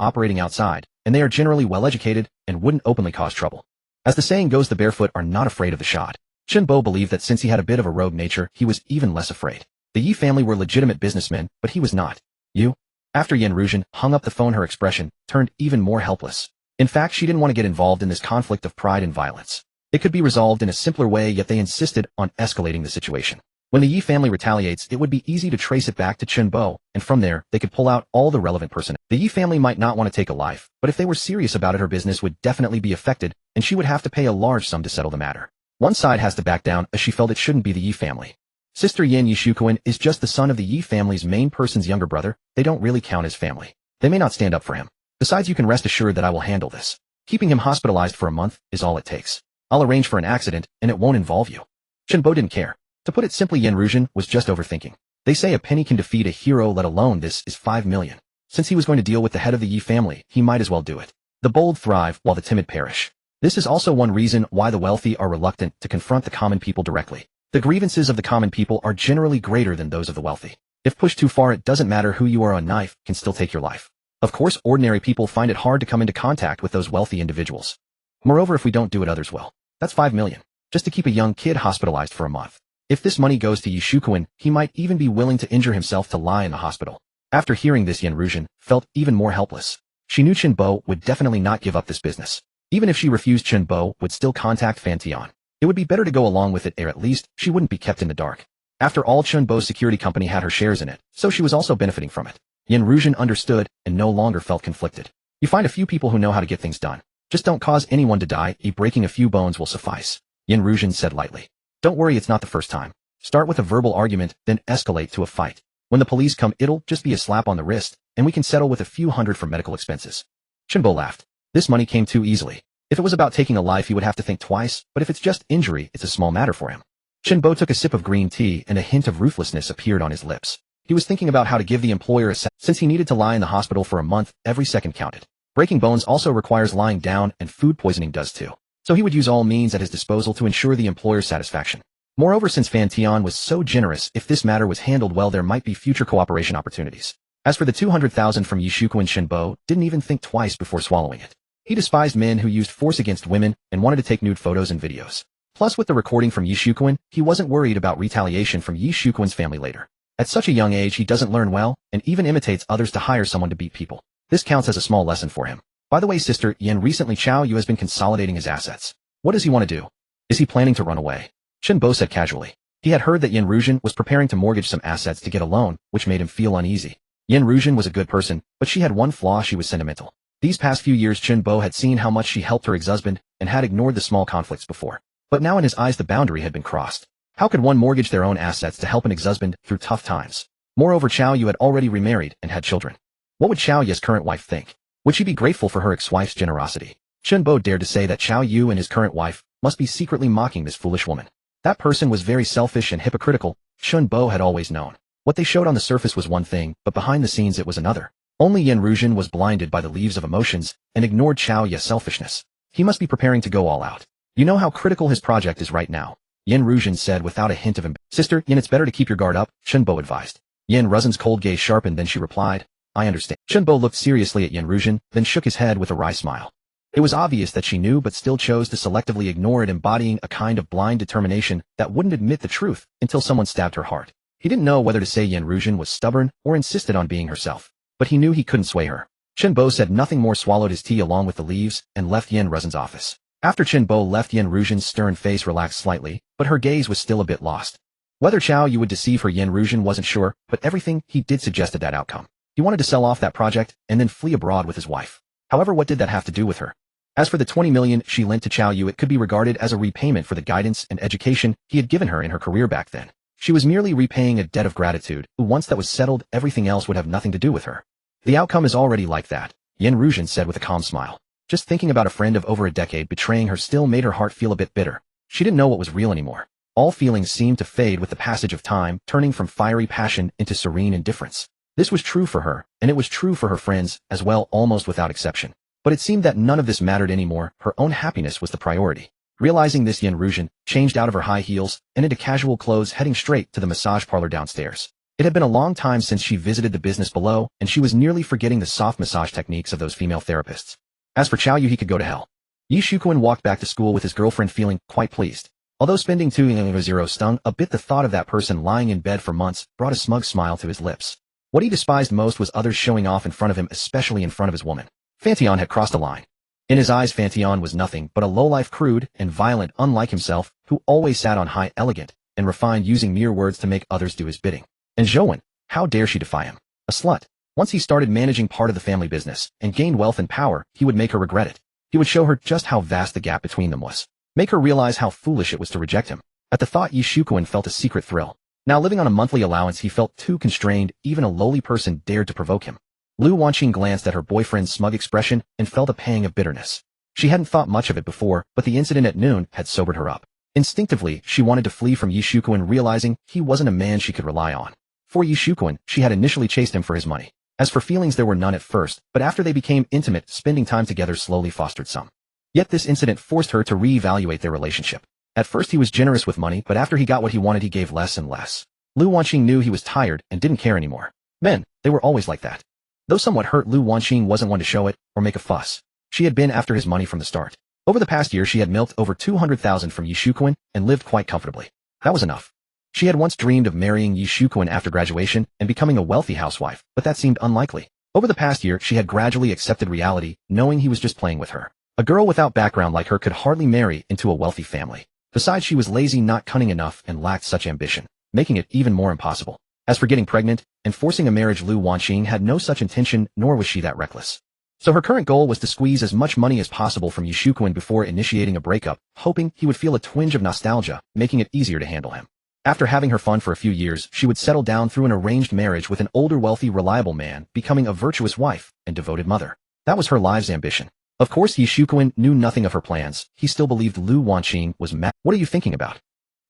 operating outside, and they are generally well-educated and wouldn't openly cause trouble. As the saying goes, the barefoot are not afraid of the shod. Chun Bo believed that since he had a bit of a rogue nature, he was even less afraid. The Yi family were legitimate businessmen, but he was not. You? After Yan Ruzhen hung up the phone, her expression turned even more helpless. In fact, she didn't want to get involved in this conflict of pride and violence. It could be resolved in a simpler way, yet they insisted on escalating the situation. When the Yi family retaliates, it would be easy to trace it back to Chun Bo, and from there, they could pull out all the relevant personnel. The Yi family might not want to take a life, but if they were serious about it, her business would definitely be affected, and she would have to pay a large sum to settle the matter. One side has to back down, as she felt it shouldn't be the Yi family. Sister Yin Yi Shuquan is just the son of the Yi family's main person's younger brother. They don't really count as family. They may not stand up for him. Besides, you can rest assured that I will handle this. Keeping him hospitalized for a month is all it takes. I'll arrange for an accident, and it won't involve you. Shinbo didn't care. To put it simply, Yin Ruzhen was just overthinking. They say a penny can defeat a hero, let alone this is 5 million. Since he was going to deal with the head of the Yi family, he might as well do it. The bold thrive while the timid perish. This is also one reason why the wealthy are reluctant to confront the common people directly. The grievances of the common people are generally greater than those of the wealthy. If pushed too far, it doesn't matter who you are, a knife can still take your life. Of course, ordinary people find it hard to come into contact with those wealthy individuals. Moreover, if we don't do it, others will. That's 5 million. Just to keep a young kid hospitalized for a month. If this money goes to Yi Shuquan, he might even be willing to injure himself to lie in the hospital. After hearing this, Yin Ruzhen felt even more helpless. She knew Chenbo would definitely not give up this business. Even if she refused, Chenbo would still contact Fan Tian. It would be better to go along with it, or at least she wouldn't be kept in the dark. After all, Chenbo's security company had her shares in it, so she was also benefiting from it. Yin Ruzhen understood and no longer felt conflicted. You find a few people who know how to get things done. Just don't cause anyone to die, breaking a few bones will suffice. Yin Ruzhen said lightly. Don't worry, it's not the first time. Start with a verbal argument, then escalate to a fight. When the police come, it'll just be a slap on the wrist, and we can settle with a few hundred for medical expenses. Chenbo laughed. This money came too easily. If it was about taking a life, he would have to think twice, but if it's just injury, it's a small matter for him. Chenbo took a sip of green tea and a hint of ruthlessness appeared on his lips. He was thinking about how to give the employer a since he needed to lie in the hospital for a month, every second counted. Breaking bones also requires lying down, and food poisoning does too. So he would use all means at his disposal to ensure the employer's satisfaction. Moreover, since Fan Tian was so generous, if this matter was handled well, there might be future cooperation opportunities. As for the 200,000 from Yi Shuquan, Chenbo didn't even think twice before swallowing it. He despised men who used force against women and wanted to take nude photos and videos. Plus, with the recording from Yi Shuquan, he wasn't worried about retaliation from Yi Shuquan's family later. At such a young age, he doesn't learn well, and even imitates others to hire someone to beat people. This counts as a small lesson for him. By the way, Sister Yin, recently Chao Yu has been consolidating his assets. What does he want to do? Is he planning to run away? Chenbo said casually. He had heard that Yin Ruzhen was preparing to mortgage some assets to get a loan, which made him feel uneasy. Yin Ruzhen was a good person, but she had one flaw: she was sentimental. These past few years, Chenbo had seen how much she helped her ex-husband and had ignored the small conflicts before. But now in his eyes the boundary had been crossed. How could one mortgage their own assets to help an ex-husband through tough times? Moreover, Chao Yu had already remarried and had children. What would Chao Yu's current wife think? Would she be grateful for her ex-wife's generosity? Chenbo dared to say that Chao Yu and his current wife must be secretly mocking this foolish woman. That person was very selfish and hypocritical. Chenbo had always known. What they showed on the surface was one thing, but behind the scenes it was another. Only Yin Ruzhen was blinded by the leaves of emotions and ignored Chao Yu's selfishness. He must be preparing to go all out. You know how critical his project is right now, Yin Ruzhen said without a hint of embarrassment. Sister Yin, it's better to keep your guard up, Chenbo advised. Yin Ruzhen's cold gaze sharpened, then she replied, I understand. Chenbo looked seriously at Yin Ruzhen, then shook his head with a wry smile. It was obvious that she knew but still chose to selectively ignore it, embodying a kind of blind determination that wouldn't admit the truth until someone stabbed her heart. He didn't know whether to say Yin Ruzhen was stubborn or insisted on being herself, but he knew he couldn't sway her. Chenbo said nothing more, swallowed his tea along with the leaves, and left Yin Ruzhen's office. After Chenbo left, Yin Ruzhen's stern face relaxed slightly, but her gaze was still a bit lost. Whether Chao Yu would deceive her, Yin Ruzhen wasn't sure, but everything he did suggested that outcome. He wanted to sell off that project and then flee abroad with his wife. However, what did that have to do with her? As for the 20 million she lent to Chao Yu, it could be regarded as a repayment for the guidance and education he had given her in her career back then. She was merely repaying a debt of gratitude. Once that was settled, everything else would have nothing to do with her. The outcome is already like that, Yin Ruzhen said with a calm smile. Just thinking about a friend of over a decade betraying her still made her heart feel a bit bitter. She didn't know what was real anymore. All feelings seemed to fade with the passage of time, turning from fiery passion into serene indifference. This was true for her, and it was true for her friends as well, almost without exception. But it seemed that none of this mattered anymore. Her own happiness was the priority. Realizing this, Yin Ruzhen changed out of her high heels and into casual clothes, heading straight to the massage parlor downstairs. It had been a long time since she visited the business below, and she was nearly forgetting the soft massage techniques of those female therapists. As for Chao Yu, he could go to hell. Yi Shuquan walked back to school with his girlfriend feeling quite pleased. Although spending 200 stung a bit, the thought of that person lying in bed for months brought a smug smile to his lips. What he despised most was others showing off in front of him, especially in front of his woman. Fan Tian had crossed a line. In his eyes, Fan Tian was nothing but a lowlife, crude and violent, unlike himself, who always sat on high, elegant and refined, using mere words to make others do his bidding. And Zhouwen, how dare she defy him? A slut. Once he started managing part of the family business and gained wealth and power, he would make her regret it. He would show her just how vast the gap between them was. Make her realize how foolish it was to reject him. At the thought, Yi Shuquan felt a secret thrill. Now living on a monthly allowance, he felt too constrained. Even a lowly person dared to provoke him. Lu Wanqing glanced at her boyfriend's smug expression and felt a pang of bitterness. She hadn't thought much of it before, but the incident at noon had sobered her up. Instinctively, she wanted to flee from Yishukuin, realizing he wasn't a man she could rely on. For Yishukuin, she had initially chased him for his money. As for feelings, there were none at first, but after they became intimate, spending time together slowly fostered some. Yet this incident forced her to reevaluate their relationship. At first he was generous with money, but after he got what he wanted he gave less and less. Lu Wanqing knew he was tired and didn't care anymore. Men, they were always like that. Though somewhat hurt, Lu Wanqing wasn't one to show it or make a fuss. She had been after his money from the start. Over the past year she had milked over 200,000 from Yishukuin and lived quite comfortably. That was enough. She had once dreamed of marrying Yishukuin after graduation and becoming a wealthy housewife, but that seemed unlikely. Over the past year she had gradually accepted reality, knowing he was just playing with her. A girl without background like her could hardly marry into a wealthy family. Besides, she was lazy, not cunning enough, and lacked such ambition, making it even more impossible. As for getting pregnant and forcing a marriage, Lu Wanqing had no such intention, nor was she that reckless. So her current goal was to squeeze as much money as possible from Yishukuin before initiating a breakup, hoping he would feel a twinge of nostalgia, making it easier to handle him. After having her fun for a few years, she would settle down through an arranged marriage with an older, wealthy, reliable man, becoming a virtuous wife and devoted mother. That was her life's ambition. Of course, Yishukuin knew nothing of her plans. He still believed Lu Wanqing was mad. What are you thinking about?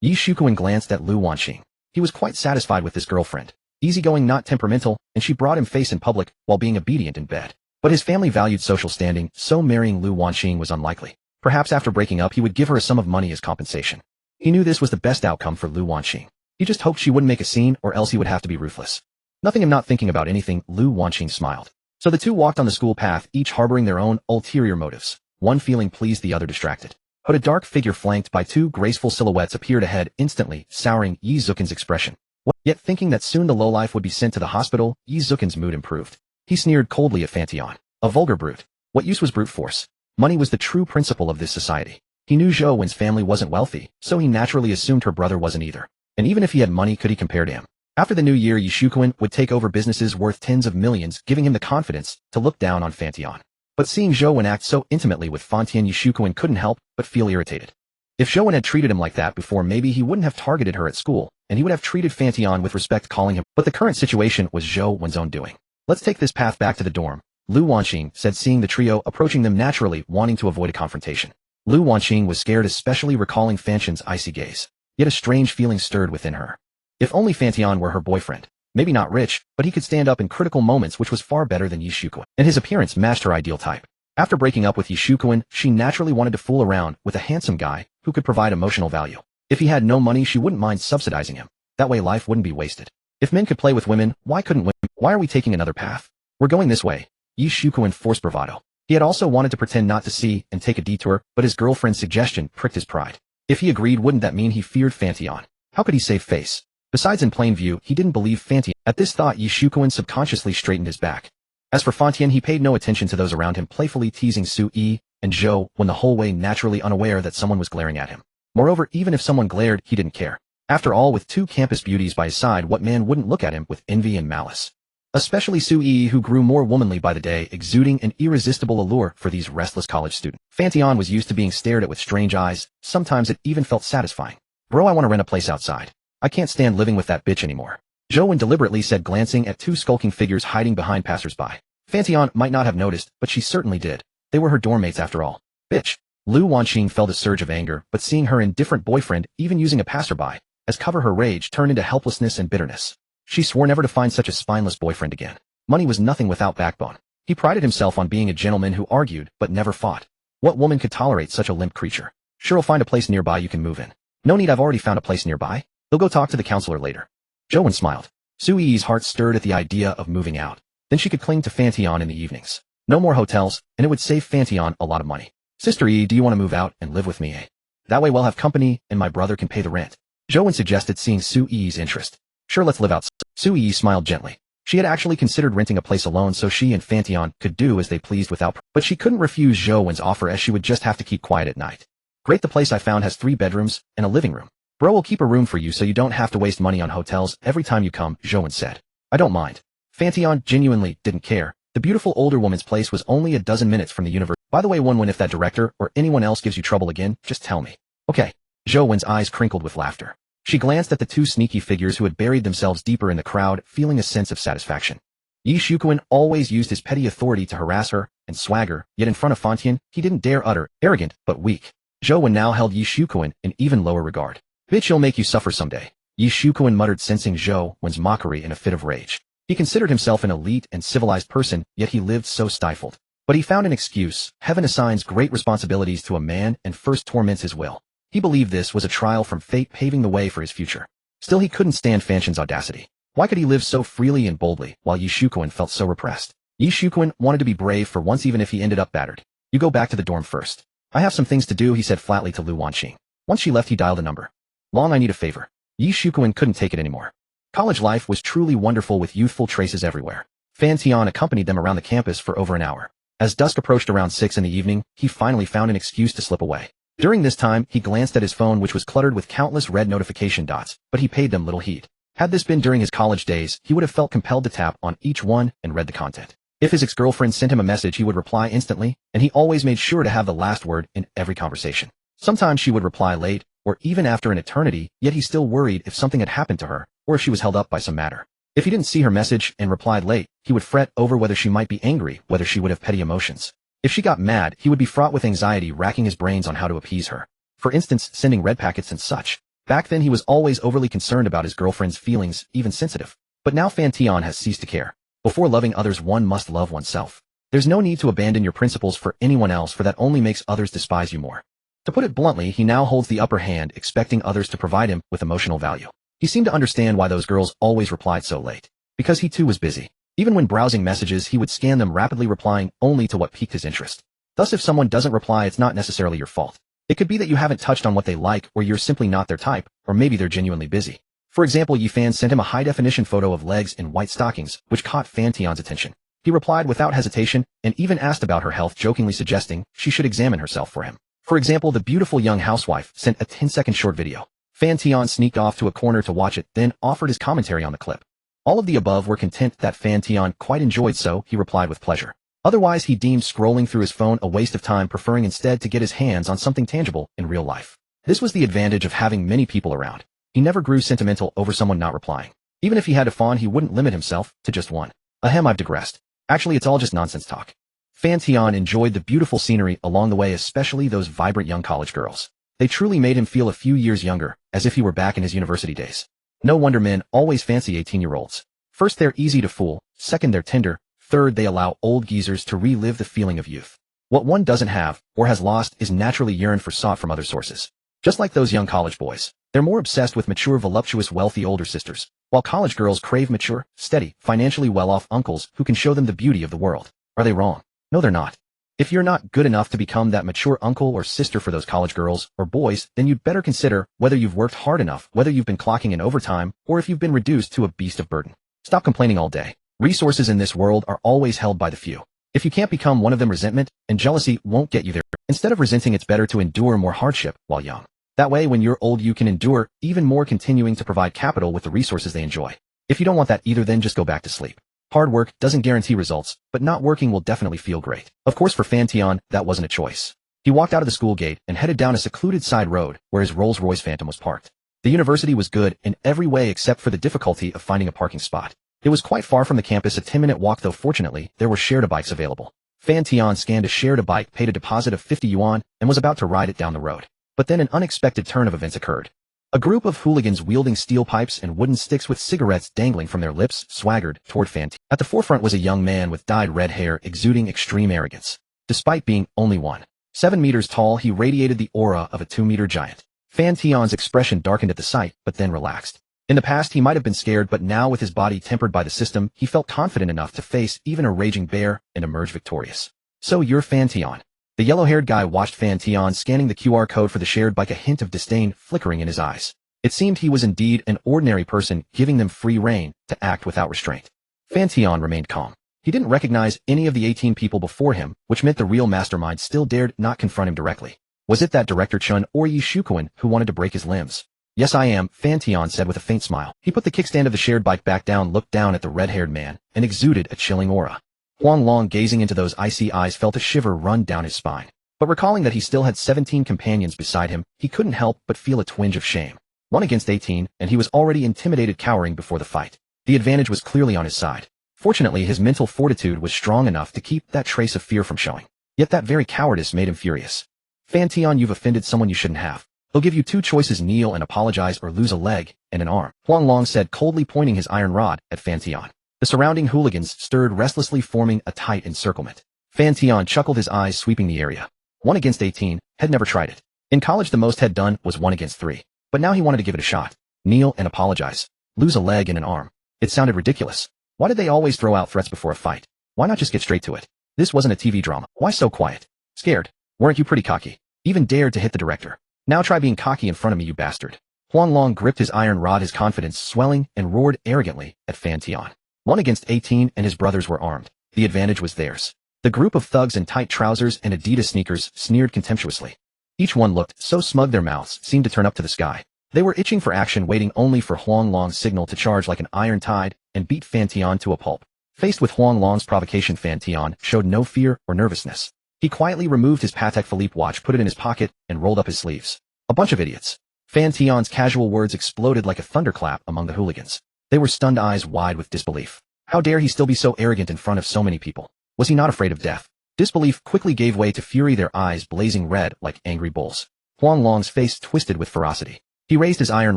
Yishukuin glanced at Lu Wanqing. He was quite satisfied with this girlfriend. Easygoing, not temperamental, and she brought him face in public while being obedient in bed. But his family valued social standing, so marrying Lu Wanqing was unlikely. Perhaps after breaking up he would give her a sum of money as compensation. He knew this was the best outcome for Lu Wanqing. He just hoped she wouldn't make a scene, or else he would have to be ruthless. Nothing, I'm not thinking about anything, Lu Wanqing smiled. So the two walked on the school path, each harboring their own ulterior motives. One feeling pleased, the other distracted. But a dark figure flanked by two graceful silhouettes appeared ahead, instantly souring Yi Zukin's expression. Yet thinking that soon the lowlife would be sent to the hospital, Yi Zukin's mood improved. He sneered coldly at Fan Tian. A vulgar brute. What use was brute force? Money was the true principle of this society. He knew Zhou Wen's family wasn't wealthy, so he naturally assumed her brother wasn't either. And even if he had money, could he compare to him? After the new year, Yishukuin would take over businesses worth tens of millions, giving him the confidence to look down on Fan Tian. But seeing Zhou Wen act so intimately with Fan Tian, Yishukuin couldn't help but feel irritated. If Zhou Wen had treated him like that before, maybe he wouldn't have targeted her at school, and he would have treated Fan Tian with respect, calling him. But the current situation was Zhou Wen's own doing. Let's take this path back to the dorm, Lu Wanqing said, seeing the trio approaching them naturally, wanting to avoid a confrontation. Lu Wanqing was scared, especially recalling Fan Tian's icy gaze. Yet a strange feeling stirred within her. If only Fan Tian were her boyfriend. Maybe not rich, but he could stand up in critical moments, which was far better than Yishukuin. And his appearance matched her ideal type. After breaking up with Yishukuin, she naturally wanted to fool around with a handsome guy who could provide emotional value. If he had no money, she wouldn't mind subsidizing him. That way life wouldn't be wasted. If men could play with women, why couldn't women? Why are we taking another path? We're going this way. Yishukuin forced bravado. He had also wanted to pretend not to see and take a detour, but his girlfriend's suggestion pricked his pride. If he agreed, wouldn't that mean he feared Fan Tian? How could he save face? Besides, in plain view, he didn't believe Fan Tian. At this thought, Yishukuin subconsciously straightened his back. As for Fan Tian, he paid no attention to those around him, playfully teasing Su Yi and Zhou Wen the whole way, naturally unaware that someone was glaring at him. Moreover, even if someone glared, he didn't care. After all, with two campus beauties by his side, what man wouldn't look at him with envy and malice? Especially Su Yi, who grew more womanly by the day, exuding an irresistible allure for these restless college students. Fan Tian was used to being stared at with strange eyes. Sometimes it even felt satisfying. Bro, I want to rent a place outside. I can't stand living with that bitch anymore. Zhou Wen deliberately said, glancing at two skulking figures hiding behind passersby. Fan Tian might not have noticed, but she certainly did. They were her dorm mates after all. Bitch. Lu Wanqing felt a surge of anger, but seeing her indifferent boyfriend even using a passerby as cover, her rage turned into helplessness and bitterness. She swore never to find such a spineless boyfriend again. Money was nothing without backbone. He prided himself on being a gentleman who argued but never fought. What woman could tolerate such a limp creature? Sure, I'll find a place nearby you can move in. No need, I've already found a place nearby. They'll go talk to the counselor later. Zhou Wen smiled. Su Yi's heart stirred at the idea of moving out. Then she could cling to Fan Tian in the evenings. No more hotels, and it would save Fan Tian a lot of money. Sister Yi, do you want to move out and live with me, eh? That way we'll have company, and my brother can pay the rent. Zhou Wen suggested, seeing Su Yi's interest. Sure, let's live out. Su Yi smiled gently. She had actually considered renting a place alone so she and Fan Tian could do as they pleased without, but she couldn't refuse Zhou Wen's offer, as she would just have to keep quiet at night. Great, the place I found has 3 bedrooms and a living room. Bro will keep a room for you so you don't have to waste money on hotels every time you come, Zhou Wen said. I don't mind. Fan Tian genuinely didn't care. The beautiful older woman's place was only a dozen minutes from the university. By the way, when if that director or anyone else gives you trouble again, just tell me. Okay. Zhou Wen's eyes crinkled with laughter. She glanced at the two sneaky figures who had buried themselves deeper in the crowd, feeling a sense of satisfaction. Yi Shuquan always used his petty authority to harass her and swagger, yet in front of Fan Tian, he didn't dare utter, arrogant but weak. Zhou Wen now held Yi Shuquan in even lower regard. Bitch, he'll make you suffer someday. Yi Shuquan muttered, sensing Zhou Wen's mockery in a fit of rage. He considered himself an elite and civilized person, yet he lived so stifled. But he found an excuse. Heaven assigns great responsibilities to a man and first torments his will. He believed this was a trial from fate paving the way for his future. Still, he couldn't stand Fan Tian's audacity. Why could he live so freely and boldly, while Yi Shuquan felt so repressed? Yi Shuquan wanted to be brave for once, even if he ended up battered. You go back to the dorm first. I have some things to do, he said flatly to Lu Wanqing. Once she left, he dialed a number. Long, I need a favor. Yi Shuquan couldn't take it anymore. College life was truly wonderful with youthful traces everywhere. Fan Tian accompanied them around the campus for over an hour. As dusk approached around 6 in the evening, he finally found an excuse to slip away. During this time, he glanced at his phone, which was cluttered with countless red notification dots, but he paid them little heed. Had this been during his college days, he would have felt compelled to tap on each one and read the content. If his ex-girlfriend sent him a message, he would reply instantly, and he always made sure to have the last word in every conversation. Sometimes she would reply late, or even after an eternity, yet he still worried if something had happened to her, or if she was held up by some matter. If he didn't see her message and replied late, he would fret over whether she might be angry, whether she would have petty emotions. If she got mad, he would be fraught with anxiety, racking his brains on how to appease her. For instance, sending red packets and such. Back then he was always overly concerned about his girlfriend's feelings, even sensitive. But now Fan Tian has ceased to care. Before loving others, one must love oneself. There's no need to abandon your principles for anyone else, for that only makes others despise you more. To put it bluntly, he now holds the upper hand, expecting others to provide him with emotional value. He seemed to understand why those girls always replied so late. Because he too was busy. Even when browsing messages, he would scan them rapidly, replying only to what piqued his interest. Thus, if someone doesn't reply, it's not necessarily your fault. It could be that you haven't touched on what they like, or you're simply not their type, or maybe they're genuinely busy. For example, Yi Fan sent him a high-definition photo of legs in white stockings, which caught Fan Tian's attention. He replied without hesitation, and even asked about her health, jokingly suggesting she should examine herself for him. For example, the beautiful young housewife sent a 10-second short video. Fan Tian sneaked off to a corner to watch it, then offered his commentary on the clip. All of the above were content that Fan Tian quite enjoyed, so he replied with pleasure. Otherwise, he deemed scrolling through his phone a waste of time, preferring instead to get his hands on something tangible in real life. This was the advantage of having many people around. He never grew sentimental over someone not replying. Even if he had to fawn, he wouldn't limit himself to just one. Ahem, I've digressed. Actually, it's all just nonsense talk. Fan Tian enjoyed the beautiful scenery along the way, especially those vibrant young college girls. They truly made him feel a few years younger, as if he were back in his university days. No wonder men always fancy 18-year-olds. First, they're easy to fool. Second, they're tender. Third, they allow old geezers to relive the feeling of youth. What one doesn't have, or has lost, is naturally yearned for, sought from other sources. Just like those young college boys. They're more obsessed with mature, voluptuous, wealthy older sisters, while college girls crave mature, steady, financially well-off uncles who can show them the beauty of the world. Are they wrong? No, they're not. If you're not good enough to become that mature uncle or sister for those college girls or boys, then you'd better consider whether you've worked hard enough, whether you've been clocking in overtime, or if you've been reduced to a beast of burden. Stop complaining all day. Resources in this world are always held by the few. If you can't become one of them, resentment and jealousy won't get you there. Instead of resenting, it's better to endure more hardship while young. That way, when you're old, you can endure even more, continuing to provide capital with the resources they enjoy. If you don't want that either, then just go back to sleep. Hard work doesn't guarantee results, but not working will definitely feel great. Of course, for Fan Tian, that wasn't a choice. He walked out of the school gate and headed down a secluded side road where his Rolls-Royce Phantom was parked. The university was good in every way except for the difficulty of finding a parking spot. It was quite far from the campus, a 10-minute walk, though fortunately, there were shared-a-bikes available. Fan Tian scanned a shared-a-bike, paid a deposit of 50 yuan, and was about to ride it down the road. But then an unexpected turn of events occurred. A group of hooligans wielding steel pipes and wooden sticks with cigarettes dangling from their lips swaggered toward Fan Tian. At the forefront was a young man with dyed red hair, exuding extreme arrogance. Despite being only 1.7 meters tall, he radiated the aura of a 2-meter giant. Fan Tian's expression darkened at the sight, but then relaxed. In the past, he might have been scared, but now, with his body tempered by the system, he felt confident enough to face even a raging bear and emerge victorious. So you're Fan Tian. The yellow-haired guy watched Fan Tian scanning the QR code for the shared bike, a hint of disdain flickering in his eyes. It seemed he was indeed an ordinary person, giving them free rein to act without restraint. Fan Tian remained calm. He didn't recognize any of the 18 people before him, which meant the real mastermind still dared not confront him directly. Was it that Director Chun or Yi Shuquan who wanted to break his limbs? Yes, I am, Fan Tian said with a faint smile. He put the kickstand of the shared bike back down, looked down at the red-haired man, and exuded a chilling aura. Huang Long, gazing into those icy eyes, felt a shiver run down his spine. But recalling that he still had 17 companions beside him, he couldn't help but feel a twinge of shame. 1 against 18, and he was already intimidated, cowering before the fight. The advantage was clearly on his side. Fortunately, his mental fortitude was strong enough to keep that trace of fear from showing. Yet that very cowardice made him furious. Fan Tian, you've offended someone you shouldn't have. He'll give you two choices: kneel and apologize or lose a leg and an arm, Huang Long said, coldly pointing his iron rod at Fan Tian. The surrounding hooligans stirred restlessly, forming a tight encirclement. Fan Tian chuckled, his eyes sweeping the area. 1 against 18, had never tried it. In college the most had done was 1 against 3. But now he wanted to give it a shot. Kneel and apologize. Lose a leg and an arm. It sounded ridiculous. Why did they always throw out threats before a fight? Why not just get straight to it? This wasn't a TV drama. Why so quiet? Scared? Weren't you pretty cocky? Even dared to hit the director. Now try being cocky in front of me, you bastard. Huang Long gripped his iron rod, his confidence swelling, and roared arrogantly at Fan Tian. 1 against 18 and his brothers were armed. The advantage was theirs. The group of thugs in tight trousers and Adidas sneakers sneered contemptuously. Each one looked so smug their mouths seemed to turn up to the sky. They were itching for action, waiting only for Huang Long's signal to charge like an iron tide and beat Fan Tian to a pulp. Faced with Huang Long's provocation, Fan Tian showed no fear or nervousness. He quietly removed his Patek Philippe watch, put it in his pocket, and rolled up his sleeves. A bunch of idiots. Fan Tian's casual words exploded like a thunderclap among the hooligans. They were stunned, eyes wide with disbelief. How dare he still be so arrogant in front of so many people? Was he not afraid of death? Disbelief quickly gave way to fury, their eyes blazing red like angry bulls. Huang Long's face twisted with ferocity. He raised his iron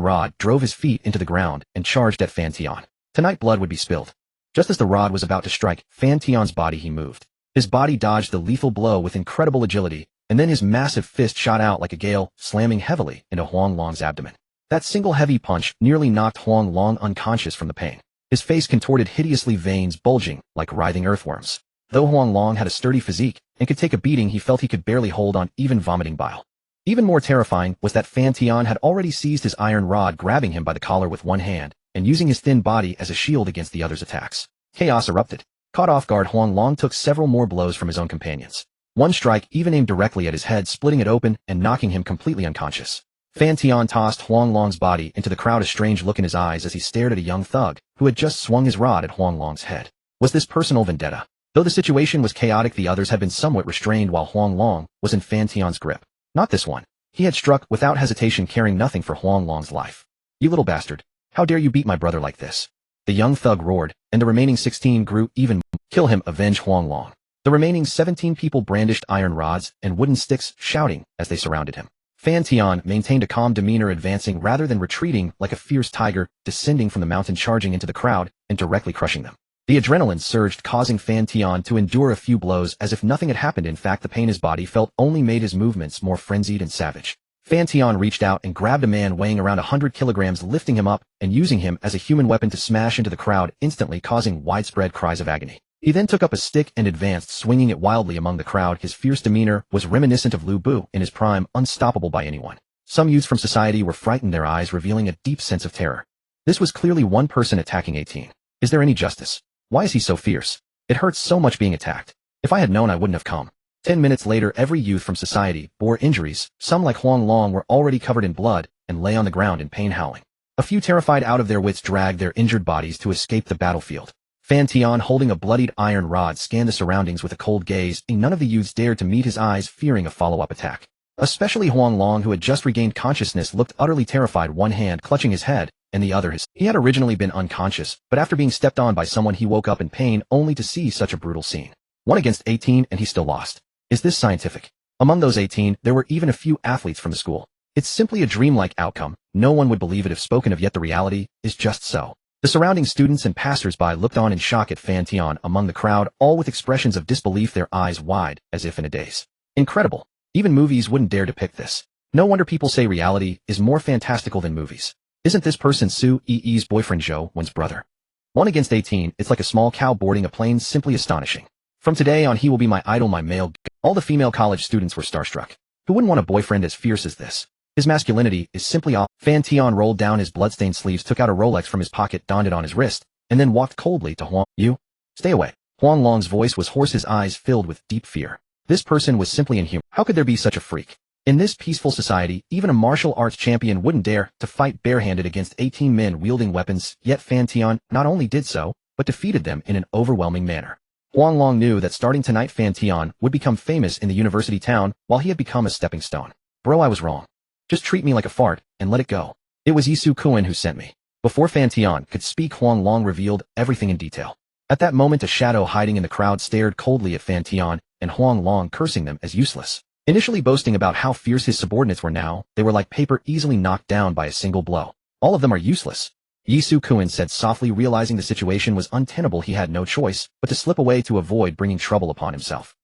rod, drove his feet into the ground, and charged at Fan Tian. Tonight blood would be spilled. Just as the rod was about to strike Fan Tian's body, he moved. His body dodged the lethal blow with incredible agility, and then his massive fist shot out like a gale, slamming heavily into Huang Long's abdomen. That single heavy punch nearly knocked Huang Long unconscious from the pain. His face contorted hideously, veins bulging like writhing earthworms. Though Huang Long had a sturdy physique and could take a beating, he felt he could barely hold on, even vomiting bile. Even more terrifying was that Fan Tian had already seized his iron rod, grabbing him by the collar with one hand and using his thin body as a shield against the other's attacks. Chaos erupted. Caught off guard, Huang Long took several more blows from his own companions. One strike even aimed directly at his head, splitting it open and knocking him completely unconscious. Fan Tian tossed Huang Long's body into the crowd, a strange look in his eyes as he stared at a young thug who had just swung his rod at Huang Long's head. Was this personal vendetta? Though the situation was chaotic, the others had been somewhat restrained while Huang Long was in Fan Tian's grip. Not this one. He had struck without hesitation, caring nothing for Huang Long's life. You little bastard. How dare you beat my brother like this? The young thug roared, and the remaining 16 grew even more. Kill him, avenge Huang Long. The remaining 17 people brandished iron rods and wooden sticks, shouting as they surrounded him. Fan Tian maintained a calm demeanor, advancing rather than retreating like a fierce tiger, descending from the mountain, charging into the crowd and directly crushing them. The adrenaline surged, causing Fan Tian to endure a few blows as if nothing had happened. In fact, the pain his body felt only made his movements more frenzied and savage. Fan Tian reached out and grabbed a man weighing around 100 kilograms, lifting him up and using him as a human weapon to smash into the crowd, instantly causing widespread cries of agony. He then took up a stick and advanced, swinging it wildly among the crowd. His fierce demeanor was reminiscent of Lu Bu in his prime, unstoppable by anyone. Some youths from society were frightened, their eyes revealing a deep sense of terror. This was clearly one person attacking 18. Is there any justice? Why is he so fierce? It hurts so much being attacked. If I had known, I wouldn't have come. 10 minutes later, every youth from society bore injuries. Some, like Huang Long, were already covered in blood and lay on the ground in pain, howling. A few, terrified out of their wits, dragged their injured bodies to escape the battlefield. Fan Tian, holding a bloodied iron rod, scanned the surroundings with a cold gaze, and none of the youths dared to meet his eyes, fearing a follow-up attack. Especially Huang Long, who had just regained consciousness, looked utterly terrified, one hand clutching his head and the other his. He had originally been unconscious, but after being stepped on by someone, he woke up in pain, only to see such a brutal scene. 1 against 18 and he still lost. Is this scientific? Among those 18, there were even a few athletes from the school. It's simply a dreamlike outcome. No one would believe it if spoken of, yet the reality is just so. The surrounding students and passers-by looked on in shock at Fan Tian among the crowd, all with expressions of disbelief, their eyes wide, as if in a daze. Incredible. Even movies wouldn't dare depict this. No wonder people say reality is more fantastical than movies. Isn't this person Su Yi's boyfriend, Zhou Wen's brother? 1 against 18, it's like a small cow boarding a plane, simply astonishing. From today on, he will be my idol, my male. All the female college students were starstruck. Who wouldn't want a boyfriend as fierce as this? His masculinity is simply off. Fan Tian rolled down his bloodstained sleeves, took out a Rolex from his pocket, donned it on his wrist, and then walked coldly to Huang. You? Stay away. Huang Long's voice was hoarse, his eyes filled with deep fear. This person was simply inhuman. How could there be such a freak? In this peaceful society, even a martial arts champion wouldn't dare to fight barehanded against 18 men wielding weapons, yet Fan Tian not only did so, but defeated them in an overwhelming manner. Huang Long knew that starting tonight, Fan Tian would become famous in the university town, while he had become a stepping stone. Bro, I was wrong. Just treat me like a fart and let it go. It was Yisu Kuan who sent me. Before Fan Tian could speak, Huang Long revealed everything in detail. At that moment a shadow hiding in the crowd stared coldly at Fan Tian, and Huang Long cursing them as useless. Initially boasting about how fierce his subordinates were now, they were like paper easily knocked down by a single blow. All of them are useless. Yi Su Kuan said softly, realizing the situation was untenable. He had no choice but to slip away to avoid bringing trouble upon himself.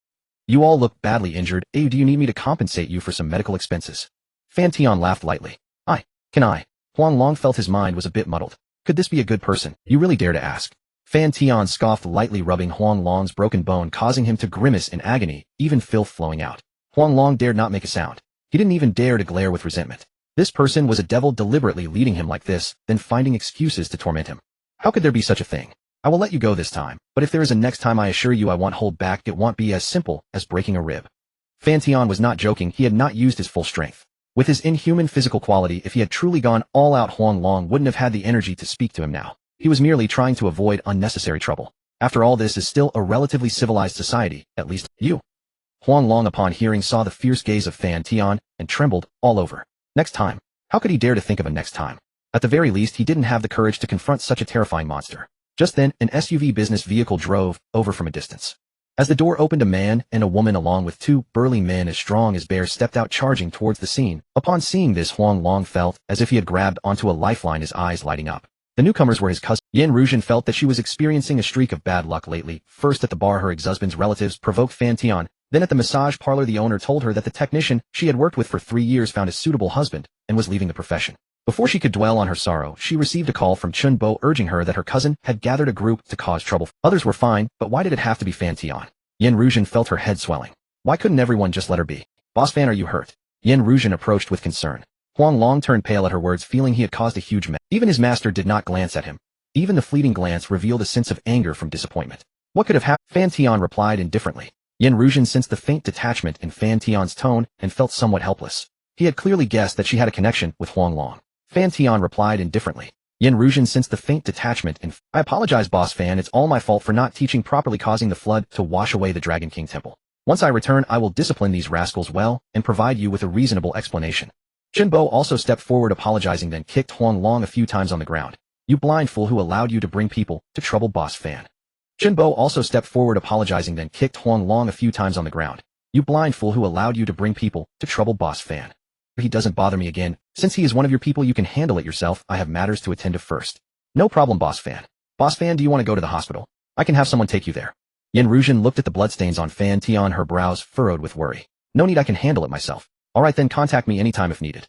You all look badly injured. Do you need me to compensate you for some medical expenses? Fan Tian laughed lightly. Can I? Huang Long felt his mind was a bit muddled. Could this be a good person? You really dare to ask? Fan Tian scoffed lightly, rubbing Huang Long's broken bone, causing him to grimace in agony, even filth flowing out. Huang Long dared not make a sound. He didn't even dare to glare with resentment. This person was a devil, deliberately leading him like this, then finding excuses to torment him. How could there be such a thing? I will let you go this time, but if there is a next time, I assure you I won't hold back. It won't be as simple as breaking a rib. Fan Tian was not joking. He had not used his full strength. With his inhuman physical quality, if he had truly gone all out, Huang Long wouldn't have had the energy to speak to him now. He was merely trying to avoid unnecessary trouble. After all, this is still a relatively civilized society, at least you. Huang Long, upon hearing, saw the fierce gaze of Fan Tian and trembled all over. Next time? How could he dare to think of a next time? At the very least, he didn't have the courage to confront such a terrifying monster. Just then, an SUV business vehicle drove over from a distance. As the door opened, a man and a woman along with two burly men as strong as bears stepped out, charging towards the scene. Upon seeing this, Huang Long felt as if he had grabbed onto a lifeline, his eyes lighting up. The newcomers were his cousin. Yan Ruzhen felt that she was experiencing a streak of bad luck lately. First at the bar, her ex-husband's relatives provoked Fan Tian. Then at the massage parlor, the owner told her that the technician she had worked with for 3 years found a suitable husband and was leaving the profession. Before she could dwell on her sorrow, she received a call from Chun Bo urging her that her cousin had gathered a group to cause trouble. Others were fine, but why did it have to be Fan Tian? Yan Ruzhen felt her head swelling. Why couldn't everyone just let her be? Boss Fan, are you hurt? Yan Ruzhen approached with concern. Huang Long turned pale at her words, feeling he had caused a huge mess. Even his master did not glance at him. Even the fleeting glance revealed a sense of anger from disappointment. What could have happened? Fan Tian replied indifferently. Yan Ruzhen sensed the faint detachment in Fan Tian's tone and felt somewhat helpless. He had clearly guessed that she had a connection with Huang Long. Fan Tian replied indifferently. Yan Ruzhen sensed the faint detachment and I apologize, Boss Fan. It's all my fault for not teaching properly, causing the flood to wash away the Dragon King Temple. Once I return, I will discipline these rascals well and provide you with a reasonable explanation. Chun Bo also stepped forward, apologizing, then kicked Huang Long a few times on the ground. You blind fool, who allowed you to bring people to trouble Boss Fan? Chun Bo also stepped forward, apologizing, then kicked Huang Long a few times on the ground. You blind fool, who allowed you to bring people to trouble Boss Fan? He doesn't bother me again. Since he is one of your people, you can handle it yourself. I have matters to attend to first. No problem, Boss Fan. Boss Fan, do you want to go to the hospital? I can have someone take you there. Yan Ruzhen looked at the bloodstains on Fan Tian, her brows furrowed with worry. No need, I can handle it myself. Alright then, contact me anytime if needed.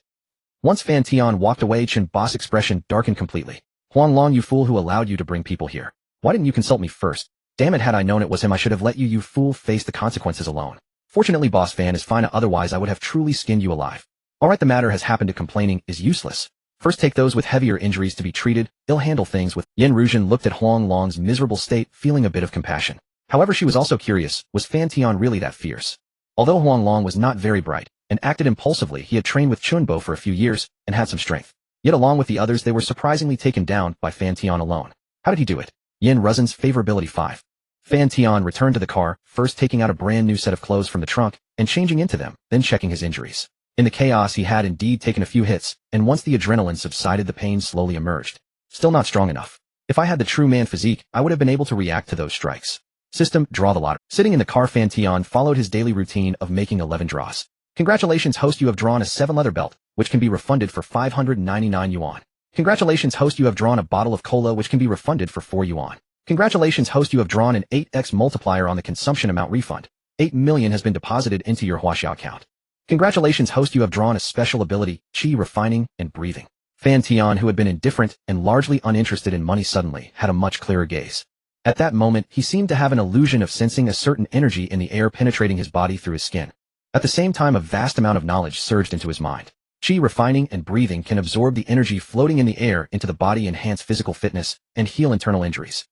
Once Fan Tian walked away, Chun Bo's expression darkened completely. Huang Long, you fool, who allowed you to bring people here? Why didn't you consult me first? Damn it, had I known it was him, I should have let you fool face the consequences alone. Fortunately, Boss Fan is fine, otherwise I would have truly skinned you alive. Alright, the matter has happened, complaining is useless. First take those with heavier injuries to be treated. They'll handle things with. Yan Ruzhen looked at Huang Long's miserable state, feeling a bit of compassion. However, she was also curious, was Fan Tian really that fierce? Although Huang Long was not very bright and acted impulsively, he had trained with Chun Bo for a few years and had some strength. Yet along with the others, they were surprisingly taken down by Fan Tian alone. How did he do it? Yan Ruzhen's favorability 5. Fan Tian returned to the car, first taking out a brand new set of clothes from the trunk and changing into them, then checking his injuries. In the chaos, he had indeed taken a few hits, and once the adrenaline subsided, the pain slowly emerged. Still not strong enough. If I had the true man physique, I would have been able to react to those strikes. System, draw the lottery. Sitting in the car, Fan Tian followed his daily routine of making 11 draws. Congratulations, host, you have drawn a 7 leather belt, which can be refunded for 599 yuan. Congratulations, host, you have drawn a bottle of cola, which can be refunded for 4 yuan. Congratulations, host, you have drawn an 8x multiplier on the consumption amount refund. 8 million has been deposited into your Huaxiao account. Congratulations, host, you have drawn a special ability, Qi refining and breathing. Fan Tian, who had been indifferent and largely uninterested in money, suddenly had a much clearer gaze. At that moment, he seemed to have an illusion of sensing a certain energy in the air penetrating his body through his skin. At the same time, a vast amount of knowledge surged into his mind. Qi refining and breathing can absorb the energy floating in the air into the body, enhance physical fitness, and heal internal injuries.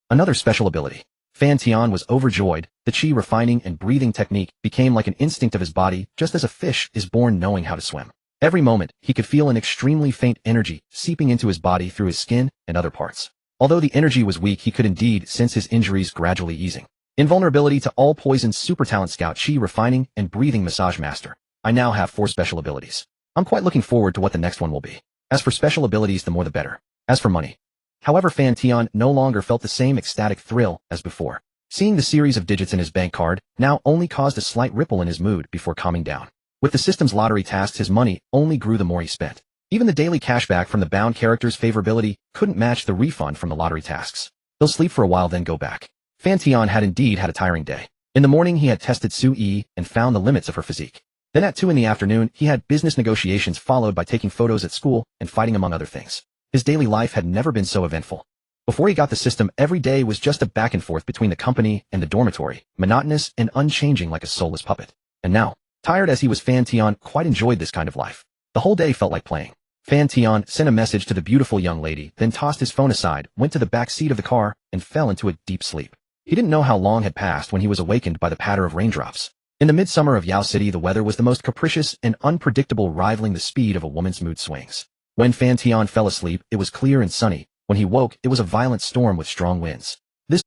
Another special ability. Fan Tian was overjoyed. The Qi refining and breathing technique became like an instinct of his body, just as a fish is born knowing how to swim. Every moment, he could feel an extremely faint energy seeping into his body through his skin and other parts. Although the energy was weak, he could indeed sense his injuries gradually easing. Invulnerability to all poisons, super talent scout, Qi refining and breathing massage master. I now have 4 special abilities. I'm quite looking forward to what the next one will be. As for special abilities, the more the better. As for money, However, Fan Tian no longer felt the same ecstatic thrill as before. Seeing the series of digits in his bank card now only caused a slight ripple in his mood before calming down. With the system's lottery tasks, his money only grew the more he spent. Even the daily cashback from the bound character's favorability couldn't match the refund from the lottery tasks. He'll sleep for a while then go back. Fan Tian had indeed had a tiring day. In the morning he had tested Su Yi and found the limits of her physique. Then at 2 in the afternoon he had business negotiations followed by taking photos at school and fighting among other things. His daily life had never been so eventful. Before he got the system, every day was just a back and forth between the company and the dormitory, monotonous and unchanging like a soulless puppet. And now, tired as he was, Fan Tian quite enjoyed this kind of life. The whole day felt like playing. Fan Tian sent a message to the beautiful young lady, then tossed his phone aside, went to the back seat of the car, and fell into a deep sleep. He didn't know how long had passed when he was awakened by the patter of raindrops. In the midsummer of Yao City, the weather was the most capricious and unpredictable, rivaling the speed of a woman's mood swings. When Fan Tian fell asleep, it was clear and sunny. When he woke, it was a violent storm with strong winds.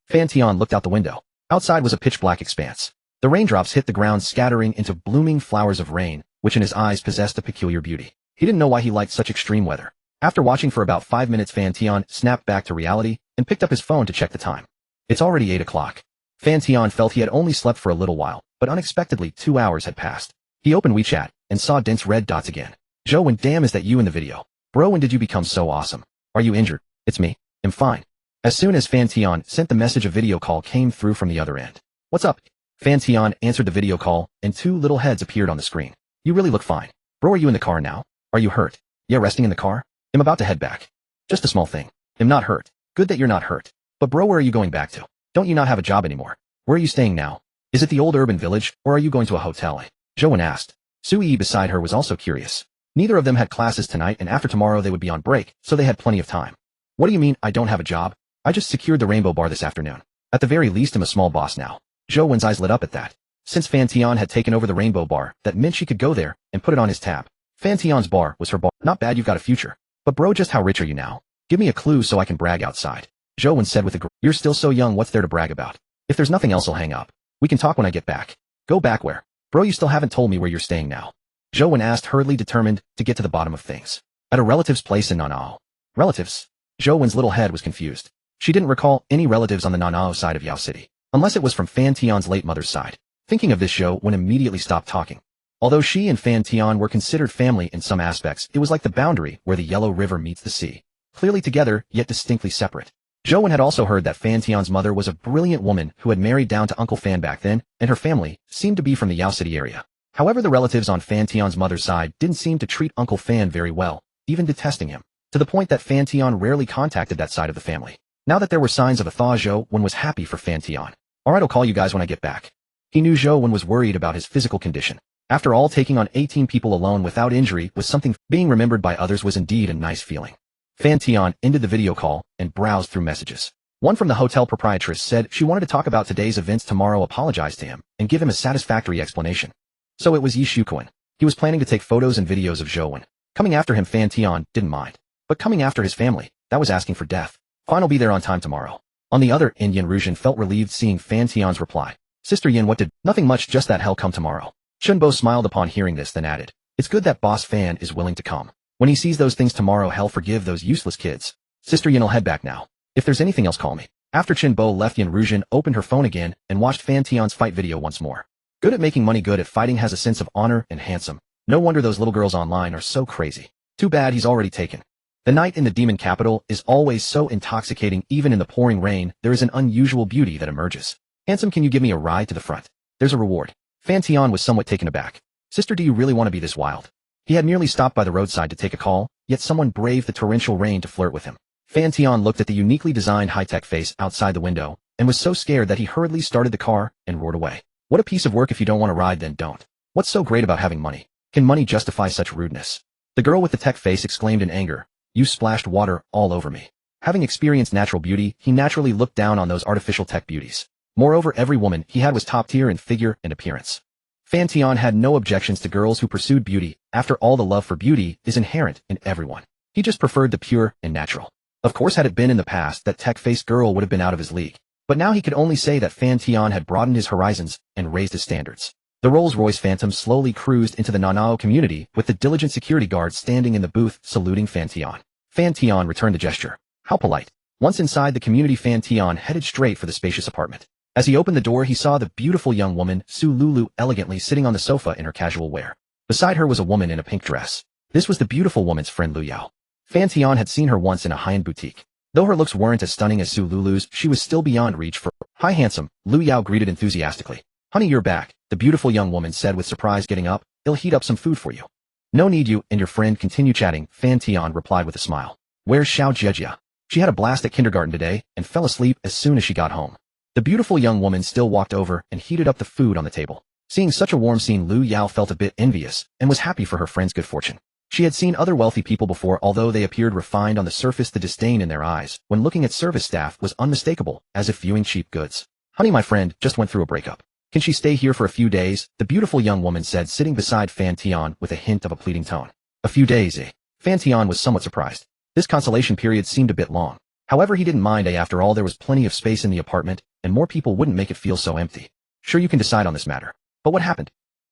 Fan Tian looked out the window. Outside was a pitch-black expanse. The raindrops hit the ground, scattering into blooming flowers of rain, which in his eyes possessed a peculiar beauty. He didn't know why he liked such extreme weather. After watching for about 5 minutes, Fan Tian snapped back to reality and picked up his phone to check the time. It's already 8 o'clock. Fan Tian felt he had only slept for a little while, but unexpectedly 2 hours had passed. He opened WeChat and saw dense red dots again. Joe, when damn is that you in the video? Bro, when did you become so awesome? Are you injured? It's me. I'm fine. As soon as Fan Tian sent the message, a video call came through from the other end. What's up? Fan Tian answered the video call, and 2 little heads appeared on the screen. You really look fine. Bro, are you in the car now? Are you hurt? Yeah, resting in the car? I'm about to head back. Just a small thing. I'm not hurt. Good that you're not hurt. But bro, where are you going back to? Don't you not have a job anymore? Where are you staying now? Is it the old urban village, or are you going to a hotel? Joan asked. Su Yi beside her was also curious. Neither of them had classes tonight, and after tomorrow they would be on break, so they had plenty of time. What do you mean, I don't have a job? I just secured the Rainbow Bar this afternoon. At the very least, I'm a small boss now. Zhou Wen's eyes lit up at that. Since Fan Tian had taken over the Rainbow Bar, that meant she could go there and put it on his tab. Fan Tian's bar was her bar. Not bad, you've got a future. But bro, just how rich are you now? Give me a clue so I can brag outside. Zhou Wen said with a grin. You're still so young, what's there to brag about? If there's nothing else, I'll hang up. We can talk when I get back. Go back where? Bro, you still haven't told me where you're staying now. Zhou Wen asked, hurriedly determined to get to the bottom of things. At a relative's place in Nanao. Relatives? Zhou Wen's little head was confused. She didn't recall any relatives on the Nanao side of Yao City, unless it was from Fan Tian's late mother's side. Thinking of this, Zhou Wen immediately stopped talking. Although she and Fan Tian were considered family in some aspects, it was like the boundary where the Yellow River meets the sea. Clearly together, yet distinctly separate. Zhou Wen had also heard that Fan Tian's mother was a brilliant woman who had married down to Uncle Fan back then, and her family seemed to be from the Yao City area. However, the relatives on Fan Tian's mother's side didn't seem to treat Uncle Fan very well, even detesting him, to the point that Fan Tian rarely contacted that side of the family. Now that there were signs of a thaw, Zhou Wen was happy for Fan Tian. Alright, I'll call you guys when I get back. He knew Zhou Wen was worried about his physical condition. After all, taking on 18 people alone without injury was something. Being remembered by others was indeed a nice feeling. Fan Tian ended the video call and browsed through messages. One from the hotel proprietress said she wanted to talk about today's events tomorrow, apologize to him, and give him a satisfactory explanation. So it was Yi Shuquan. He was planning to take photos and videos of Zhou Wen. Coming after him, Fan Tian didn't mind. But coming after his family, that was asking for death. Fine, I'll be there on time tomorrow. On the other end, Yin Ruzhen felt relieved seeing Fan Tian's reply. Sister Yin, what did? Nothing much, just that hell come tomorrow. Shunbo smiled upon hearing this, then added, it's good that boss Fan is willing to come. When he sees those things tomorrow, hell forgive those useless kids. Sister Yin, I'll head back now. If there's anything else, call me. After Chinbo left, Yin Ruzhen opened her phone again and watched Fan Tian's fight video once more. Good at making money, good at fighting, has a sense of honor, and handsome. No wonder those little girls online are so crazy. Too bad he's already taken. The night in the demon capital is always so intoxicating. Even in the pouring rain, there is an unusual beauty that emerges. Handsome, can you give me a ride to the front? There's a reward. Fan Tian was somewhat taken aback. Sister, do you really want to be this wild? He had merely stopped by the roadside to take a call, yet someone braved the torrential rain to flirt with him. Fan Tian looked at the uniquely designed high-tech face outside the window, and was so scared that he hurriedly started the car and roared away. What a piece of work! If you don't want to ride, then don't. What's so great about having money? Can money justify such rudeness? The girl with the tech face exclaimed in anger. You splashed water all over me. Having experienced natural beauty, he naturally looked down on those artificial tech beauties. Moreover, every woman he had was top tier in figure and appearance. Fan Tian had no objections to girls who pursued beauty. After all, the love for beauty is inherent in everyone. He just preferred the pure and natural. Of course, had it been in the past, that tech-faced girl would have been out of his league. But now he could only say that Fan Tian had broadened his horizons and raised his standards. The Rolls-Royce Phantom slowly cruised into the Nanao community with the diligent security guard standing in the booth saluting Fan Tian. Fan Tian returned the gesture. How polite. Once inside the community, Fan Tian headed straight for the spacious apartment. As he opened the door, he saw the beautiful young woman, Su Lulu, elegantly sitting on the sofa in her casual wear. Beside her was a woman in a pink dress. This was the beautiful woman's friend Lu Yao. Fan Tian had seen her once in a high-end boutique. Though her looks weren't as stunning as Su Lulu's, she was still beyond reach for "Hi handsome," Lu Yao greeted enthusiastically. "Honey, you're back," the beautiful young woman said with surprise, getting up. "I'll heat up some food for you." "No need, you and your friend continue chatting," Fan Tian replied with a smile. "Where's Xiao Jiejia?" She had a blast at kindergarten today and fell asleep as soon as she got home. The beautiful young woman still walked over and heated up the food on the table. Seeing such a warm scene, Lu Yao felt a bit envious and was happy for her friend's good fortune. She had seen other wealthy people before. Although they appeared refined on the surface, the disdain in their eyes when looking at service staff was unmistakable, as if viewing cheap goods. "Honey, my friend just went through a breakup. Can she stay here for a few days?" the beautiful young woman said, sitting beside Fan Tian with a hint of a pleading tone. "A few days, eh?" Fan Tian was somewhat surprised. This consolation period seemed a bit long. However, he didn't mind. After all, there was plenty of space in the apartment, and more people wouldn't make it feel so empty. "Sure, you can decide on this matter. But what happened?"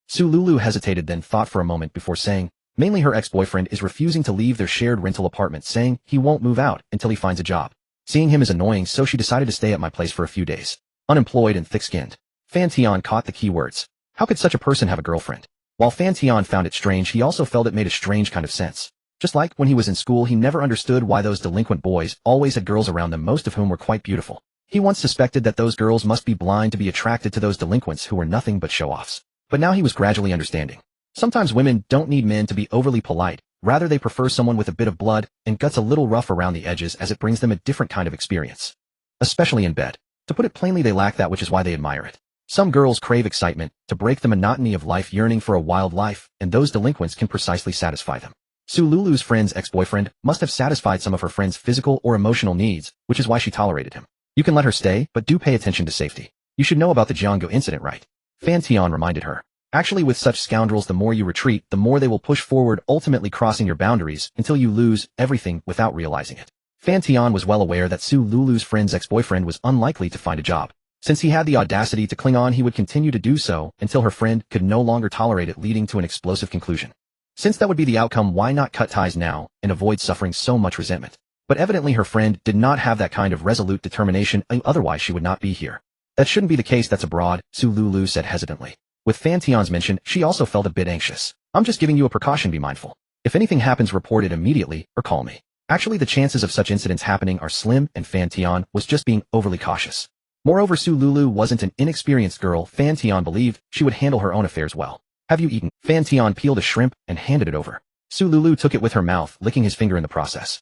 Su Lulu hesitated, then thought for a moment before saying, "Mainly her ex-boyfriend is refusing to leave their shared rental apartment, saying he won't move out until he finds a job. Seeing him is annoying, so she decided to stay at my place for a few days. Unemployed and thick-skinned." Fan Tian caught the key words. How could such a person have a girlfriend? While Fan Tian found it strange, he also felt it made a strange kind of sense. Just like when he was in school, he never understood why those delinquent boys always had girls around them, most of whom were quite beautiful. He once suspected that those girls must be blind to be attracted to those delinquents who were nothing but show-offs. But now he was gradually understanding. Sometimes women don't need men to be overly polite. Rather, they prefer someone with a bit of blood and guts, a little rough around the edges, as it brings them a different kind of experience. Especially in bed. To put it plainly, they lack that, which is why they admire it. Some girls crave excitement, to break the monotony of life, yearning for a wild life, and those delinquents can precisely satisfy them. Su Lulu's friend's ex-boyfriend must have satisfied some of her friend's physical or emotional needs, which is why she tolerated him. "You can let her stay, but do pay attention to safety. You should know about the Jianggo incident, right?" Fan Tian reminded her. "Actually, with such scoundrels, the more you retreat, the more they will push forward, ultimately crossing your boundaries until you lose everything without realizing it." Fan Tian was well aware that Su Lulu's friend's ex-boyfriend was unlikely to find a job. Since he had the audacity to cling on, he would continue to do so until her friend could no longer tolerate it, leading to an explosive conclusion. Since that would be the outcome, why not cut ties now and avoid suffering so much resentment? But evidently her friend did not have that kind of resolute determination, otherwise she would not be here. "That shouldn't be the case, that's abroad," Su Lulu said hesitantly. With Fan Tian's mention, she also felt a bit anxious. "I'm just giving you a precaution, be mindful. If anything happens, report it immediately or call me." Actually, the chances of such incidents happening are slim, and Fan Tian was just being overly cautious. Moreover, Su Lulu wasn't an inexperienced girl. Fan Tian believed she would handle her own affairs well. "Have you eaten?" Fan Tian peeled a shrimp and handed it over. Su Lulu took it with her mouth, licking his finger in the process.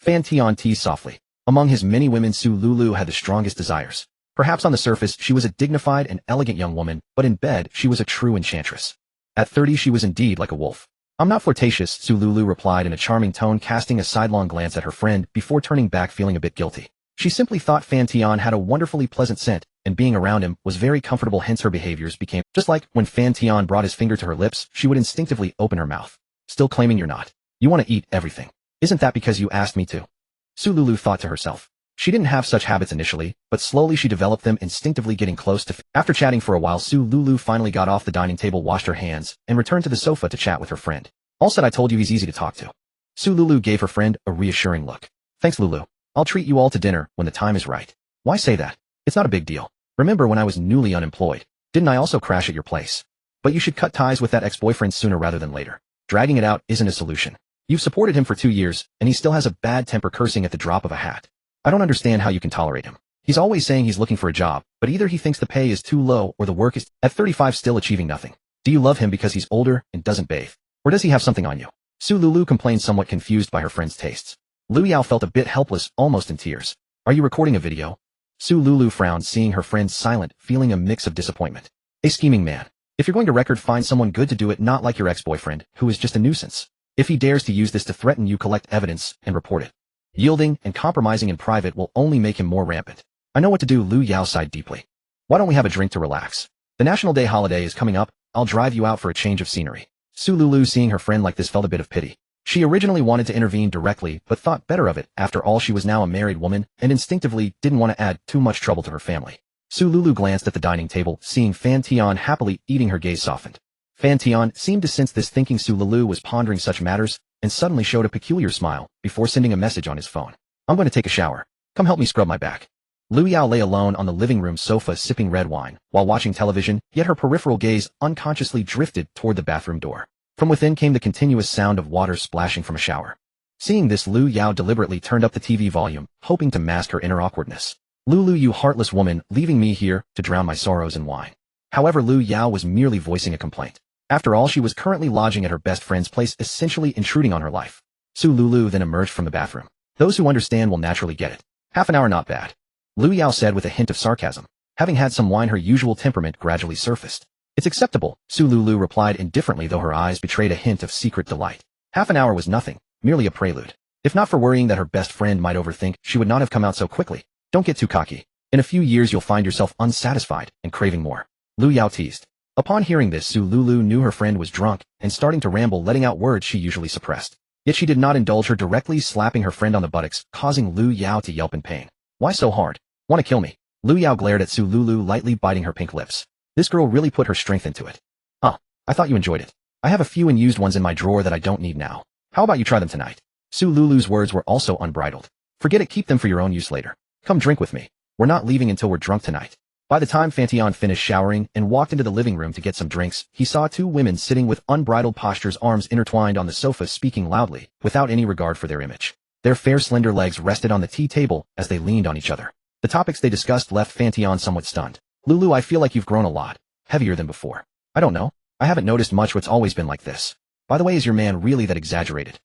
Fan Tian teased softly. Among his many women, Su Lulu had the strongest desires. Perhaps on the surface, she was a dignified and elegant young woman, but in bed, she was a true enchantress. At 30, she was indeed like a wolf. "I'm not flirtatious," Su Lulu replied in a charming tone, casting a sidelong glance at her friend before turning back, feeling a bit guilty. She simply thought Fan Tian had a wonderfully pleasant scent, and being around him was very comfortable, hence her behaviors became just like when Fan Tian brought his finger to her lips, she would instinctively open her mouth. "Still claiming you're not. You want to eat everything. Isn't that because you asked me to?" Su Lulu thought to herself. She didn't have such habits initially, but slowly she developed them, instinctively getting close to. After chatting for a while, Su Lulu finally got off the dining table, washed her hands, and returned to the sofa to chat with her friend. "All said, I told you he's easy to talk to." Su Lulu gave her friend a reassuring look. "Thanks, Lulu. I'll treat you all to dinner when the time is right." "Why say that? It's not a big deal. Remember when I was newly unemployed? Didn't I also crash at your place? But you should cut ties with that ex-boyfriend sooner rather than later. Dragging it out isn't a solution. You've supported him for 2 years, and he still has a bad temper, cursing at the drop of a hat. I don't understand how you can tolerate him. He's always saying he's looking for a job, but either he thinks the pay is too low or the work is at 35 still achieving nothing. Do you love him because he's older and doesn't bathe? Or does he have something on you?" Su Lulu complained, somewhat confused by her friend's tastes. Lu Yao felt a bit helpless, almost in tears. "Are you recording a video?" Su Lulu frowned, seeing her friend silent, feeling a mix of disappointment. "A scheming man. If you're going to record, find someone good to do it, not like your ex-boyfriend, who is just a nuisance. If he dares to use this to threaten you, collect evidence and report it. Yielding and compromising in private will only make him more rampant." "I know what to do," Lu Yao sighed deeply. "Why don't we have a drink to relax? The National Day holiday is coming up. I'll drive you out for a change of scenery." Su Lulu, seeing her friend like this, felt a bit of pity. She originally wanted to intervene directly, but thought better of it. After all, she was now a married woman, and instinctively didn't want to add too much trouble to her family. Su Lulu glanced at the dining table, seeing Fan Tian happily eating. Her gaze softened. Fan Tian seemed to sense this, thinking Su Lulu was pondering such matters, and suddenly showed a peculiar smile, before sending a message on his phone. "I'm going to take a shower. Come help me scrub my back. Lu Yao lay alone on the living room sofa sipping red wine while watching television, yet her peripheral gaze unconsciously drifted toward the bathroom door. From within came the continuous sound of water splashing from a shower. Seeing this, Lu Yao deliberately turned up the TV volume, hoping to mask her inner awkwardness. Lulu, you heartless woman, leaving me here to drown my sorrows in wine. However, Lu Yao was merely voicing a complaint. After all, she was currently lodging at her best friend's place, essentially intruding on her life. Su Lulu then emerged from the bathroom. Those who understand will naturally get it. Half an hour, not bad. Lu Yao said with a hint of sarcasm. Having had some wine, her usual temperament gradually surfaced. It's acceptable, Su Lulu replied indifferently, though her eyes betrayed a hint of secret delight. Half an hour was nothing, merely a prelude. If not for worrying that her best friend might overthink, she would not have come out so quickly. Don't get too cocky. In a few years you'll find yourself unsatisfied and craving more. Lu Yao teased. Upon hearing this, Su Lulu knew her friend was drunk and starting to ramble, letting out words she usually suppressed. Yet she did not indulge her, directly slapping her friend on the buttocks, causing Lu Yao to yelp in pain. Why so hard? Want to kill me? Lu Yao glared at Su Lulu, lightly biting her pink lips. This girl really put her strength into it. Huh, I thought you enjoyed it. I have a few unused ones in my drawer that I don't need now. How about you try them tonight? Su Lulu's words were also unbridled. Forget it, keep them for your own use later. Come drink with me. We're not leaving until we're drunk tonight. By the time Fan Tian finished showering and walked into the living room to get some drinks, he saw two women sitting with unbridled postures, arms intertwined on the sofa, speaking loudly, without any regard for their image. Their fair, slender legs rested on the tea table as they leaned on each other. The topics they discussed left Fan Tian somewhat stunned. Lulu, I feel like you've grown a lot. Heavier than before. I don't know. I haven't noticed much. It's always been like this. By the way, is your man really that exaggerated?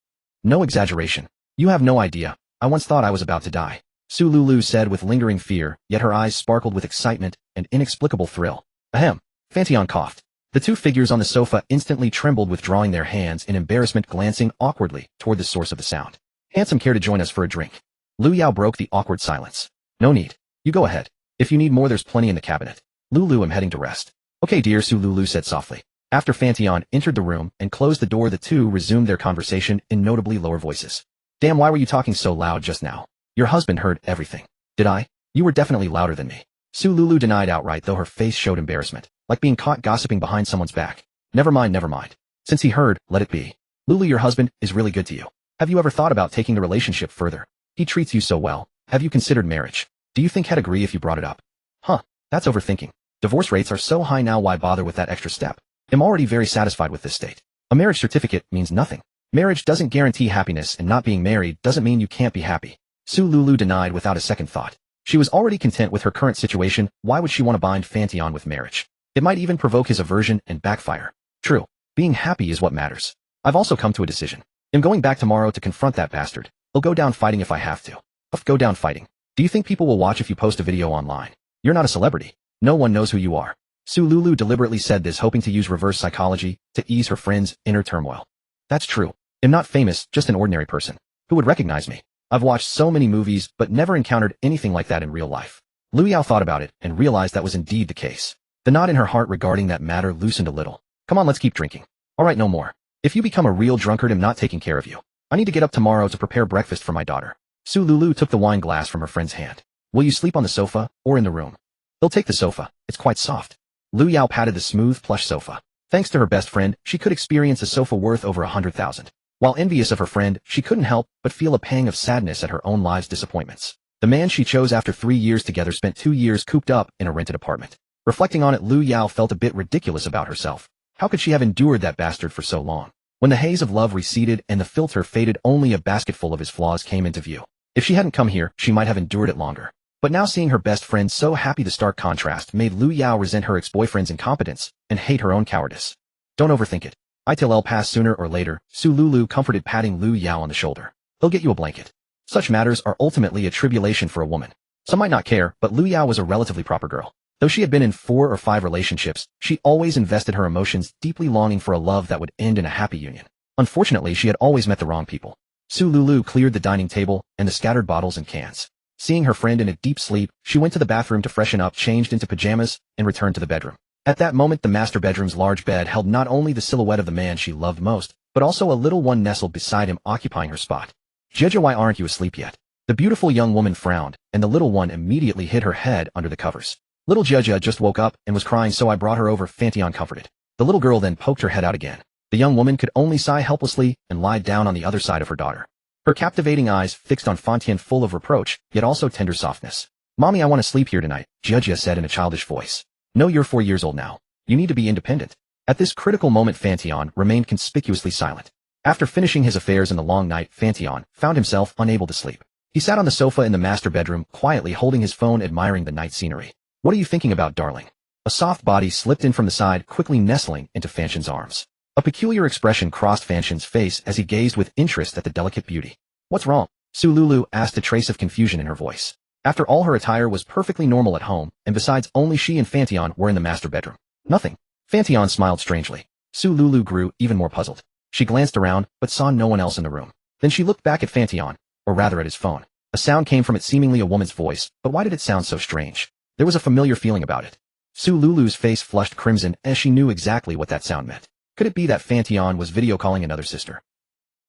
No exaggeration. You have no idea. I once thought I was about to die. Su Lulu said with lingering fear, yet her eyes sparkled with excitement and inexplicable thrill. Ahem. Fan Tian coughed. The two figures on the sofa instantly trembled, withdrawing their hands in embarrassment, glancing awkwardly toward the source of the sound. Handsome, care to join us for a drink? Lu Yao broke the awkward silence. No need. You go ahead. If you need more, there's plenty in the cabinet. Lulu, I'm heading to rest. Okay, dear, Su Lulu said softly. After Fan Tian entered the room and closed the door, the two resumed their conversation in notably lower voices. Damn, why were you talking so loud just now? Your husband heard everything. Did I? You were definitely louder than me. Su Lulu denied outright, though her face showed embarrassment, like being caught gossiping behind someone's back. Never mind, never mind. Since he heard, let it be. Lulu, your husband is really good to you. Have you ever thought about taking the relationship further? He treats you so well. Have you considered marriage? Do you think he'd agree if you brought it up? Huh, that's overthinking. Divorce rates are so high now, why bother with that extra step? I'm already very satisfied with this state. A marriage certificate means nothing. Marriage doesn't guarantee happiness, and not being married doesn't mean you can't be happy. Su Lulu denied without a second thought. She was already content with her current situation. Why would she want to bind Fan Tian with marriage? It might even provoke his aversion and backfire. True. Being happy is what matters. I've also come to a decision. I'm going back tomorrow to confront that bastard. I'll go down fighting if I have to. Go down fighting. Do you think people will watch if you post a video online? You're not a celebrity. No one knows who you are. Su Lulu deliberately said this, hoping to use reverse psychology to ease her friend's inner turmoil. That's true. I'm not famous, just an ordinary person. Who would recognize me? I've watched so many movies, but never encountered anything like that in real life. Lu Yao thought about it and realized that was indeed the case. The knot in her heart regarding that matter loosened a little. Come on, let's keep drinking. All right, no more. If you become a real drunkard, I'm not taking care of you. I need to get up tomorrow to prepare breakfast for my daughter. Su Lulu took the wine glass from her friend's hand. Will you sleep on the sofa or in the room? He'll take the sofa. It's quite soft. Lu Yao patted the smooth, plush sofa. Thanks to her best friend, she could experience a sofa worth over 100,000. While envious of her friend, she couldn't help but feel a pang of sadness at her own life's disappointments. The man she chose after 3 years together spent 2 years cooped up in a rented apartment. Reflecting on it, Lu Yao felt a bit ridiculous about herself. How could she have endured that bastard for so long? When the haze of love receded and the filter faded, only a basketful of his flaws came into view. If she hadn't come here, she might have endured it longer. But now seeing her best friend so happy, the stark contrast made Lu Yao resent her ex-boyfriend's incompetence and hate her own cowardice. Don't overthink it. It'll pass sooner or later, Su Lulu comforted, patting Lu Yao on the shoulder. He'll get you a blanket. Such matters are ultimately a tribulation for a woman. Some might not care, but Lu Yao was a relatively proper girl. Though she had been in 4 or 5 relationships, she always invested her emotions, deeply longing for a love that would end in a happy union. Unfortunately, she had always met the wrong people. Su Lulu cleared the dining table and the scattered bottles and cans. Seeing her friend in a deep sleep, she went to the bathroom to freshen up, changed into pajamas, and returned to the bedroom. At that moment, the master bedroom's large bed held not only the silhouette of the man she loved most, but also a little one nestled beside him, occupying her spot. Jeja, why aren't you asleep yet? The beautiful young woman frowned, and the little one immediately hid her head under the covers. Little Jeja just woke up and was crying, so I brought her over, Fan Tian comforted. The little girl then poked her head out again. The young woman could only sigh helplessly and lie down on the other side of her daughter. her captivating eyes fixed on Fan Tian full of reproach, yet also tender softness. "Mommy, I want to sleep here tonight," Jia said in a childish voice. "No, you're 4 years old now. You need to be independent." At this critical moment Fan Tian remained conspicuously silent. After finishing his affairs in the long night, Fan Tian found himself unable to sleep. He sat on the sofa in the master bedroom, quietly holding his phone, admiring the night scenery. "What are you thinking about, darling?" A soft body slipped in from the side, quickly nestling into Fan Tian's arms. A peculiar expression crossed Fan Tian's face as he gazed with interest at the delicate beauty. "What's wrong?" Su Lulu asked, a trace of confusion in her voice. After all, her attire was perfectly normal at home, and besides, only she and Fan Tian were in the master bedroom. "Nothing." Fan Tian smiled strangely. Su Lulu grew even more puzzled. She glanced around, but saw no one else in the room. Then she looked back at Fan Tian, or rather at his phone. A sound came from it, seemingly a woman's voice, but why did it sound so strange? There was a familiar feeling about it. Su Lulu's face flushed crimson as she knew exactly what that sound meant. Could it be that Fan Tian was video calling another sister?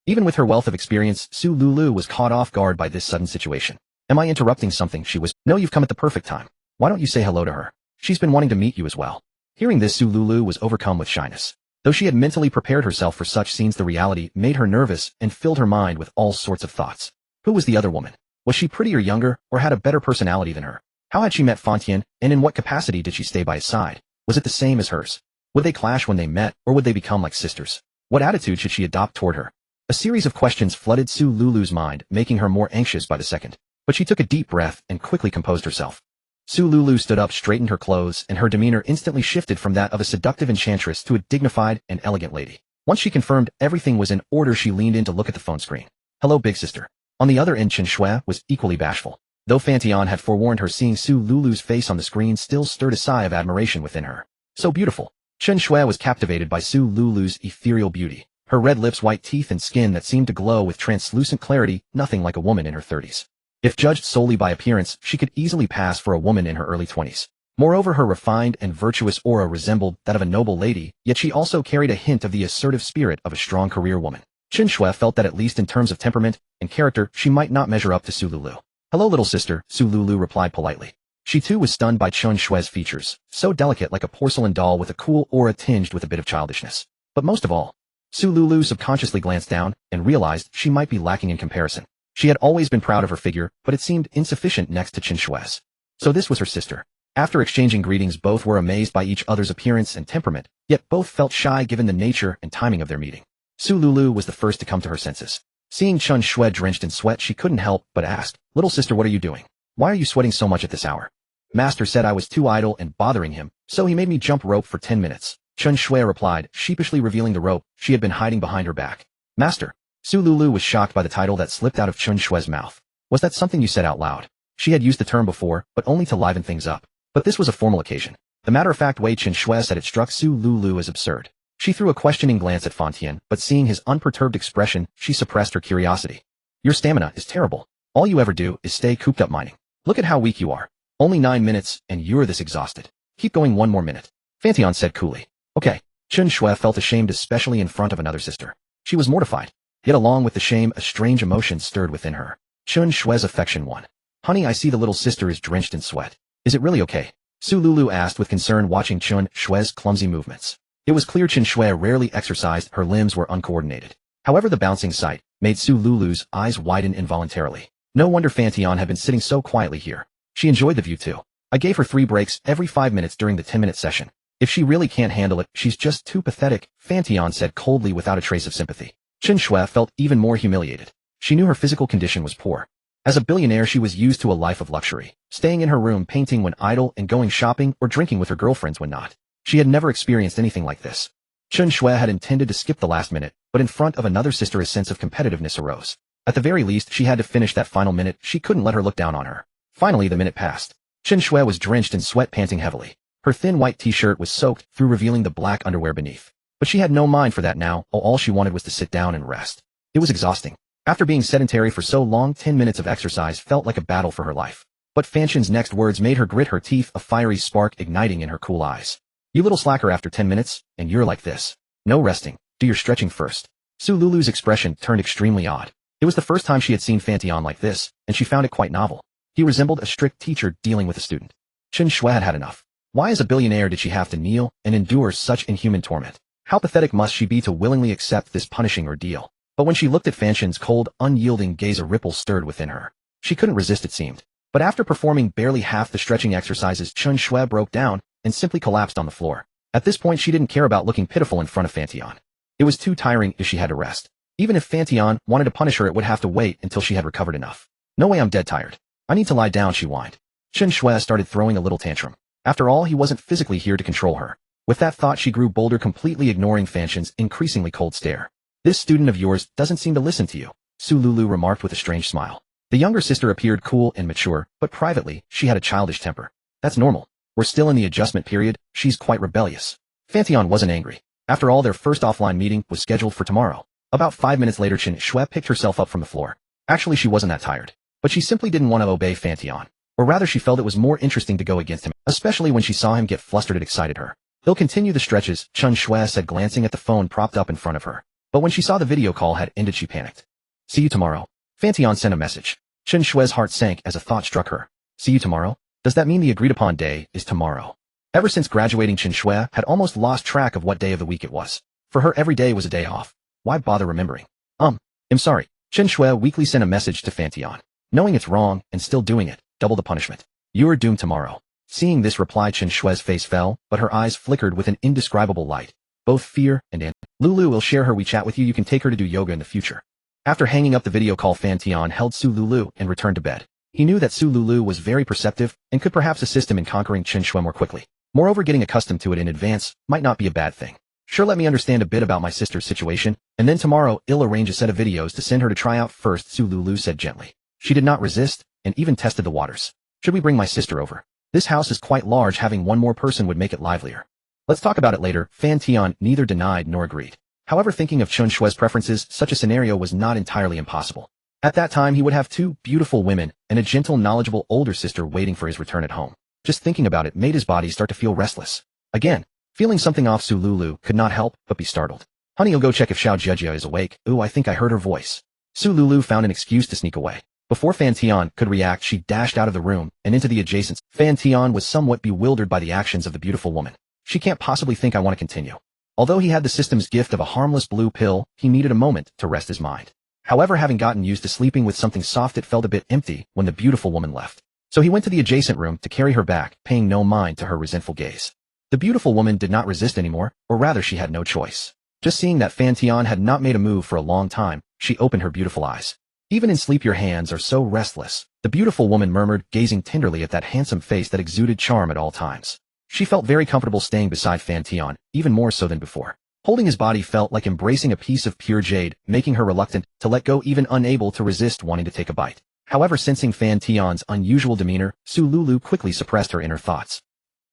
Even with her wealth of experience, Su Lulu was caught off guard by this sudden situation. "Am I interrupting something?" she whispered. "No, you've come at the perfect time. Why don't you say hello to her? She's been wanting to meet you as well." Hearing this, Su Lulu was overcome with shyness. Though she had mentally prepared herself for such scenes, the reality made her nervous and filled her mind with all sorts of thoughts. Who was the other woman? Was she prettier, younger, or had a better personality than her? How had she met Fan Tian, and in what capacity did she stay by his side? Was it the same as hers? Would they clash when they met, or would they become like sisters? What attitude should she adopt toward her? A series of questions flooded Su Lulu's mind, making her more anxious by the second. But she took a deep breath and quickly composed herself. Su Lulu stood up, straightened her clothes, and her demeanor instantly shifted from that of a seductive enchantress to a dignified and elegant lady. Once she confirmed everything was in order, she leaned in to look at the phone screen. "Hello, big sister." On the other end, Chen Shui was equally bashful. Though Fan Tian had forewarned her, seeing Su Lulu's face on the screen still stirred a sigh of admiration within her. So beautiful. Chen Shui was captivated by Su Lulu's ethereal beauty. Her red lips, white teeth, and skin that seemed to glow with translucent clarity, nothing like a woman in her 30s. If judged solely by appearance, she could easily pass for a woman in her early 20s. Moreover, her refined and virtuous aura resembled that of a noble lady, yet she also carried a hint of the assertive spirit of a strong career woman. Chen Shui felt that at least in terms of temperament and character, she might not measure up to Su Lulu. "Hello, little sister," Su Lulu replied politely. She too was stunned by Chen Shui's features, so delicate like a porcelain doll with a cool aura tinged with a bit of childishness. But most of all, Su Lulu subconsciously glanced down and realized she might be lacking in comparison. She had always been proud of her figure, but it seemed insufficient next to Chen Shui's. So this was her sister. After exchanging greetings, both were amazed by each other's appearance and temperament, yet both felt shy given the nature and timing of their meeting. Su Lulu was the first to come to her senses. Seeing Chen Shui drenched in sweat, she couldn't help but ask, "Little sister, what are you doing? Why are you sweating so much at this hour?" "Master said I was too idle and bothering him, so he made me jump rope for 10 minutes. Chen Shui replied, sheepishly revealing the rope she had been hiding behind her back. "Master?" Su Lulu was shocked by the title that slipped out of Chen Shui's mouth. "Was that something you said out loud?" She had used the term before, but only to liven things up. But this was a formal occasion. The matter-of-fact way Chen Shui said it struck Su Lulu as absurd. She threw a questioning glance at Fan Tian, but seeing his unperturbed expression, she suppressed her curiosity. "Your stamina is terrible. All you ever do is stay cooped up mining. Look at how weak you are. Only 9 minutes, and you're this exhausted. Keep going 1 more minute." Fan Tian said coolly. "Okay." Chen Shui felt ashamed, especially in front of another sister. She was mortified. Yet along with the shame, a strange emotion stirred within her. Chen Shui's affection won. "Honey, I see the little sister is drenched in sweat. Is it really okay?" Su Lulu asked with concern, watching Chen Shui's clumsy movements. It was clear Chen Shui rarely exercised, her limbs were uncoordinated. However, the bouncing sight made Su Lulu's eyes widen involuntarily. No wonder Fan Tian had been sitting so quietly here. She enjoyed the view too. "I gave her 3 breaks every 5 minutes during the 10-minute session. If she really can't handle it, she's just too pathetic," Fan Tian said coldly without a trace of sympathy. Chen Shui felt even more humiliated. She knew her physical condition was poor. As a billionaire, she was used to a life of luxury, staying in her room, painting when idle, and going shopping or drinking with her girlfriends when not. She had never experienced anything like this. Chen Shui had intended to skip the last minute, but in front of another sister a sense of competitiveness arose. At the very least, she had to finish that final minute. She couldn't let her look down on her. Finally, the minute passed. Chen Shui was drenched in sweat, panting heavily. Her thin white t-shirt was soaked through, revealing the black underwear beneath. But she had no mind for that now. All she wanted was to sit down and rest. It was exhausting. After being sedentary for so long, 10 minutes of exercise felt like a battle for her life. But Fan Tian's next words made her grit her teeth, a fiery spark igniting in her cool eyes. "You little slacker, after 10 minutes, and you're like this. No resting. Do your stretching first." Su Lulu's expression turned extremely odd. It was the first time she had seen Fan Tian like this, and she found it quite novel. He resembled a strict teacher dealing with a student. Chen Shui had had enough. Why, as a billionaire, did she have to kneel and endure such inhuman torment? How pathetic must she be to willingly accept this punishing ordeal? But when she looked at Fan Tian's cold, unyielding gaze, a ripple stirred within her. She couldn't resist, it seemed. But after performing barely half the stretching exercises, Chen Shui broke down and simply collapsed on the floor. At this point, she didn't care about looking pitiful in front of Fan Tian. It was too tiring if she had to rest. Even if Fan Tian wanted to punish her, it would have to wait until she had recovered enough. No way, I'm dead tired. I need to lie down, she whined. Chen Shui started throwing a little tantrum. After all, he wasn't physically here to control her. With that thought, she grew bolder, completely ignoring Fan Tian's increasingly cold stare. This student of yours doesn't seem to listen to you, Su Lulu remarked with a strange smile. The younger sister appeared cool and mature, but privately, she had a childish temper. That's normal. We're still in the adjustment period. She's quite rebellious. Fan Tian wasn't angry. After all, their first offline meeting was scheduled for tomorrow. About 5 minutes later, Chen Shui picked herself up from the floor. Actually, she wasn't that tired. But she simply didn't want to obey Fan Tian. Or rather, she felt it was more interesting to go against him, especially when she saw him get flustered. It excited her. He'll continue the stretches, Chen Shui said, glancing at the phone propped up in front of her. But when she saw the video call had ended, she panicked. See you tomorrow. Fan Tian sent a message. Chen Shui's heart sank as a thought struck her. See you tomorrow? Does that mean the agreed-upon day is tomorrow? Ever since graduating, Chen Shui had almost lost track of what day of the week it was. For her, every day was a day off. Why bother remembering? I'm sorry. Chen Shui weakly sent a message to Fan Tian. Knowing it's wrong and still doing it, double the punishment. You are doomed tomorrow. Seeing this reply, Chen Shui's face fell, but her eyes flickered with an indescribable light. Both fear and anger. Lulu will share her WeChat with you. You can take her to do yoga in the future. After hanging up the video call, Fan Tian held Su Lulu and returned to bed. He knew that Su Lulu was very perceptive and could perhaps assist him in conquering Chen Shui more quickly. Moreover, getting accustomed to it in advance might not be a bad thing. Sure, let me understand a bit about my sister's situation, and then tomorrow I'll arrange a set of videos to send her to try out first, Su Lulu said gently. She did not resist, and even tested the waters. Should we bring my sister over? This house is quite large, having one more person would make it livelier. Let's talk about it later. Fan Tian neither denied nor agreed. However, thinking of Chen Shui's preferences, such a scenario was not entirely impossible. At that time, he would have 2 beautiful women and a gentle, knowledgeable older sister waiting for his return at home. Just thinking about it made his body start to feel restless. Again, feeling something off, Su Lulu could not help but be startled. Honey, you'll go check if Xiao Jiejia is awake. Ooh, I think I heard her voice. Su Lulu found an excuse to sneak away. Before Fan Tian could react, she dashed out of the room and into the adjacent. Fan Tian was somewhat bewildered by the actions of the beautiful woman. She can't possibly think I want to continue. Although he had the system's gift of a harmless blue pill, he needed a moment to rest his mind. However, having gotten used to sleeping with something soft, it felt a bit empty when the beautiful woman left. So he went to the adjacent room to carry her back, paying no mind to her resentful gaze. The beautiful woman did not resist anymore, or rather she had no choice. Just seeing that Fan Tian had not made a move for a long time, she opened her beautiful eyes. Even in sleep your hands are so restless, the beautiful woman murmured, gazing tenderly at that handsome face that exuded charm at all times. She felt very comfortable staying beside Fan Tian, even more so than before. Holding his body felt like embracing a piece of pure jade, making her reluctant to let go, even unable to resist wanting to take a bite. However, sensing Fan Tian's unusual demeanor, Su Lulu quickly suppressed her inner thoughts.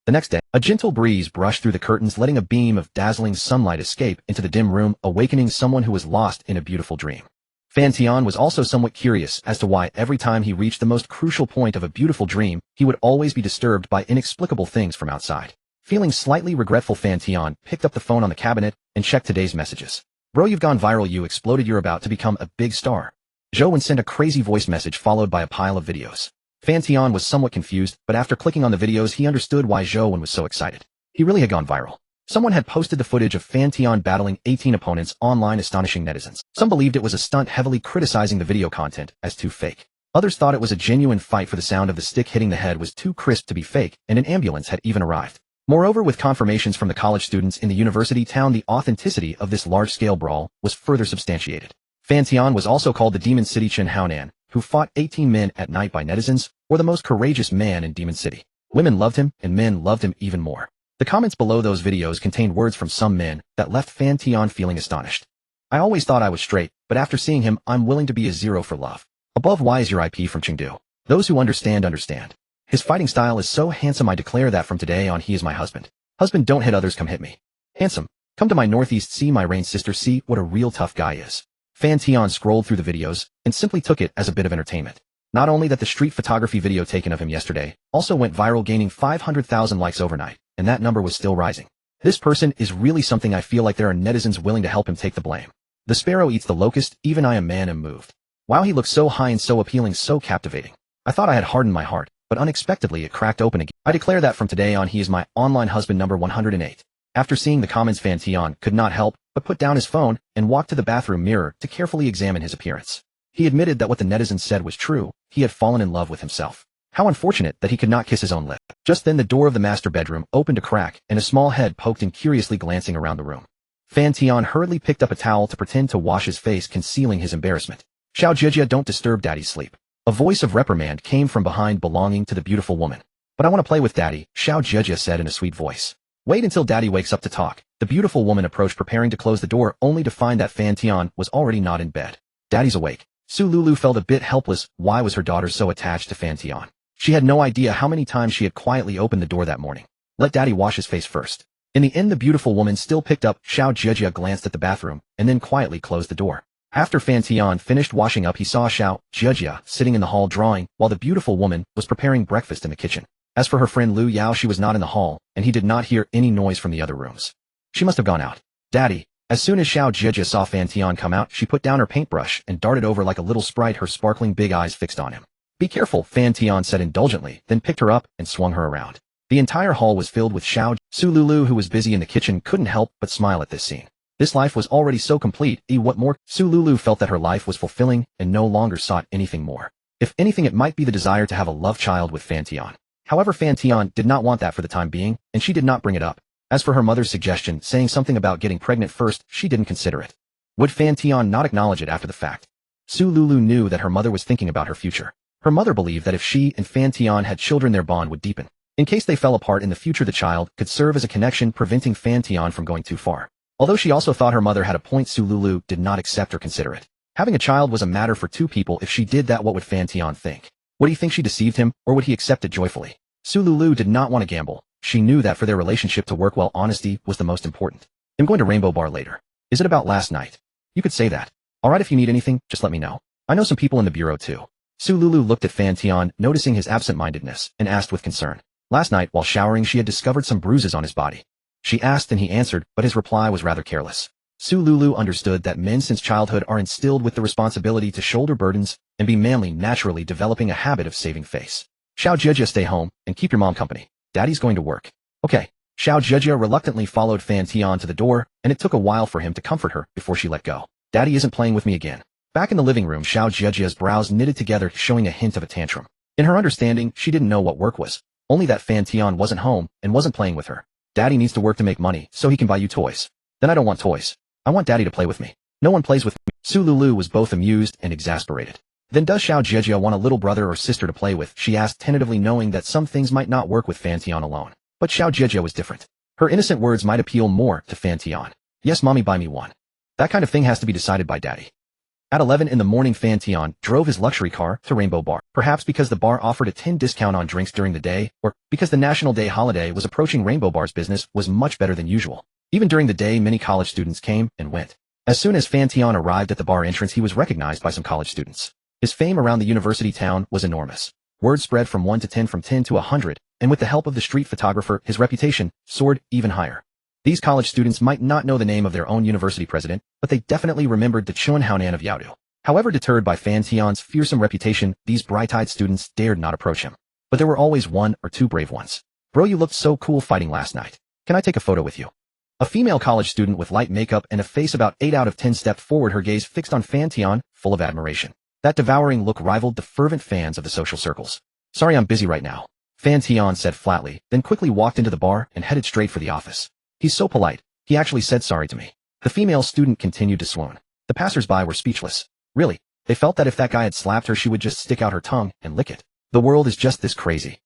The next day, a gentle breeze brushed through the curtains, letting a beam of dazzling sunlight escape into the dim room, awakening someone who was lost in a beautiful dream. Fan Tian was also somewhat curious as to why every time he reached the most crucial point of a beautiful dream, he would always be disturbed by inexplicable things from outside. Feeling slightly regretful, Fan Tian picked up the phone on the cabinet and checked today's messages. Bro, you've gone viral, you exploded, you're about to become a big star. Zhou sent a crazy voice message followed by a pile of videos. Fan Tian was somewhat confused, but after clicking on the videos he understood why Zhou was so excited. He really had gone viral. Someone had posted the footage of Fan Tian battling 18 opponents online, astonishing netizens. Some believed it was a stunt, heavily criticizing the video content as too fake. Others thought it was a genuine fight, for the sound of the stick hitting the head was too crisp to be fake, and an ambulance had even arrived. Moreover, with confirmations from the college students in the university town, the authenticity of this large-scale brawl was further substantiated. Fan Tian was also called the Demon City Chen Haonan, who fought 18 men at night by netizens, or the most courageous man in Demon City. Women loved him, and men loved him even more. The comments below those videos contained words from some men that left Fan Tian feeling astonished. I always thought I was straight, but after seeing him, I'm willing to be a zero for love. Above, why is your IP from Chengdu? Those who understand, understand. His fighting style is so handsome, I declare that from today on he is my husband. Husband, don't hit others, come hit me. Handsome, come to my northeast, see my rain sister, see what a real tough guy is. Fan Tian scrolled through the videos and simply took it as a bit of entertainment. Not only that, the street photography video taken of him yesterday also went viral, gaining 500,000 likes overnight, and that number was still rising. This person is really something. I feel like there are netizens willing to help him take the blame. The sparrow eats the locust, even I, a man, am moved. Wow, he looks so high and so appealing, so captivating. I thought I had hardened my heart, but unexpectedly it cracked open again. I declare that from today on he is my online husband number 108. After seeing the comments, Fan Tian could not help but put down his phone and walk to the bathroom mirror to carefully examine his appearance. He admitted that what the netizens said was true. He had fallen in love with himself. How unfortunate that he could not kiss his own lip. Just then the door of the master bedroom opened a crack and a small head poked in, curiously glancing around the room. Fan Tian hurriedly picked up a towel to pretend to wash his face, concealing his embarrassment. Xiao Jijia, don't disturb Daddy's sleep. A voice of reprimand came from behind, belonging to the beautiful woman. But I want to play with Daddy, Xiao Jijia said in a sweet voice. Wait until Daddy wakes up to talk. The beautiful woman approached, preparing to close the door, only to find that Fan Tian was already not in bed. Daddy's awake. Su Lulu felt a bit helpless. Why was her daughter so attached to Fan Tian? She had no idea how many times she had quietly opened the door that morning. Let Daddy wash his face first. In the end, the beautiful woman still picked up. Xiao Jijia glanced at the bathroom and then quietly closed the door. After Fan Tian finished washing up, he saw Xiao Jijia sitting in the hall drawing, while the beautiful woman was preparing breakfast in the kitchen. As for her friend Lu Yao, she was not in the hall, and he did not hear any noise from the other rooms. She must have gone out. Daddy. As soon as Xiao Jijia saw Fan Tian come out, she put down her paintbrush and darted over like a little sprite, her sparkling big eyes fixed on him. Be careful, Fan Tian said indulgently, then picked her up and swung her around. The entire hall was filled with Xiao. Su Lulu, who was busy in the kitchen, couldn't help but smile at this scene. This life was already so complete. What more? Su Lulu felt that her life was fulfilling and no longer sought anything more. If anything, it might be the desire to have a love child with Fan Tian. However, Fan Tian did not want that for the time being, and she did not bring it up. As for her mother's suggestion, saying something about getting pregnant first, she didn't consider it. Would Fan Tian not acknowledge it after the fact? Su Lulu knew that her mother was thinking about her future. Her mother believed that if she and Fan Tian had children, their bond would deepen. In case they fell apart in the future, the child could serve as a connection, preventing Fan Tian from going too far. Although she also thought her mother had a point, Su Lulu did not accept or consider it. Having a child was a matter for two people. If she did that, what would Fan Tian think? Would he think she deceived him, or would he accept it joyfully? Su Lulu did not want to gamble. She knew that for their relationship to work well, honesty was the most important. I'm going to Rainbow Bar later. Is it about last night? You could say that. Alright, if you need anything, just let me know. I know some people in the bureau too. Su Lulu looked at Fan Tian, noticing his absent-mindedness, and asked with concern. Last night, while showering, she had discovered some bruises on his body. She asked and he answered, but his reply was rather careless. Su Lulu understood that men since childhood are instilled with the responsibility to shoulder burdens and be manly, naturally developing a habit of saving face. Xiao Jijia, stay home and keep your mom company. Daddy's going to work. Okay. Xiao Jijia reluctantly followed Fan Tian to the door, and it took a while for him to comfort her before she let go. Daddy isn't playing with me again. Back in the living room, Xiao Jijia's brows knitted together, showing a hint of a tantrum. In her understanding, she didn't know what work was. Only that Fan Tian wasn't home and wasn't playing with her. Daddy needs to work to make money so he can buy you toys. Then I don't want toys. I want Daddy to play with me. No one plays with me. Su Lulu was both amused and exasperated. Then does Xiao Jijia want a little brother or sister to play with? She asked tentatively, knowing that some things might not work with Fan Tian alone. But Xiao Jijia was different. Her innocent words might appeal more to Fan Tian. Yes, mommy, buy me one. That kind of thing has to be decided by Daddy. At 11 in the morning, Fan Tian drove his luxury car to Rainbow Bar. Perhaps because the bar offered a 10% discount on drinks during the day, or because the National Day holiday was approaching, Rainbow Bar's business was much better than usual. Even during the day, many college students came and went. As soon as Fan Tian arrived at the bar entrance, he was recognized by some college students. His fame around the university town was enormous. Word spread from 1 to 10, from 10 to 100, and with the help of the street photographer, his reputation soared even higher. These college students might not know the name of their own university president, but they definitely remembered the Chun Haonan of Yaodu. However, deterred by Fan Tian's fearsome reputation, these bright-eyed students dared not approach him. But there were always one or two brave ones. Bro, you looked so cool fighting last night. Can I take a photo with you? A female college student with light makeup and a face about 8 out of 10 stepped forward, her gaze fixed on Fan Tian, full of admiration. That devouring look rivaled the fervent fans of the social circles. Sorry, I'm busy right now, Fan Tian said flatly, then quickly walked into the bar and headed straight for the office. He's so polite. He actually said sorry to me. The female student continued to swoon. The passers-by were speechless. Really, they felt that if that guy had slapped her, she would just stick out her tongue and lick it. The world is just this crazy.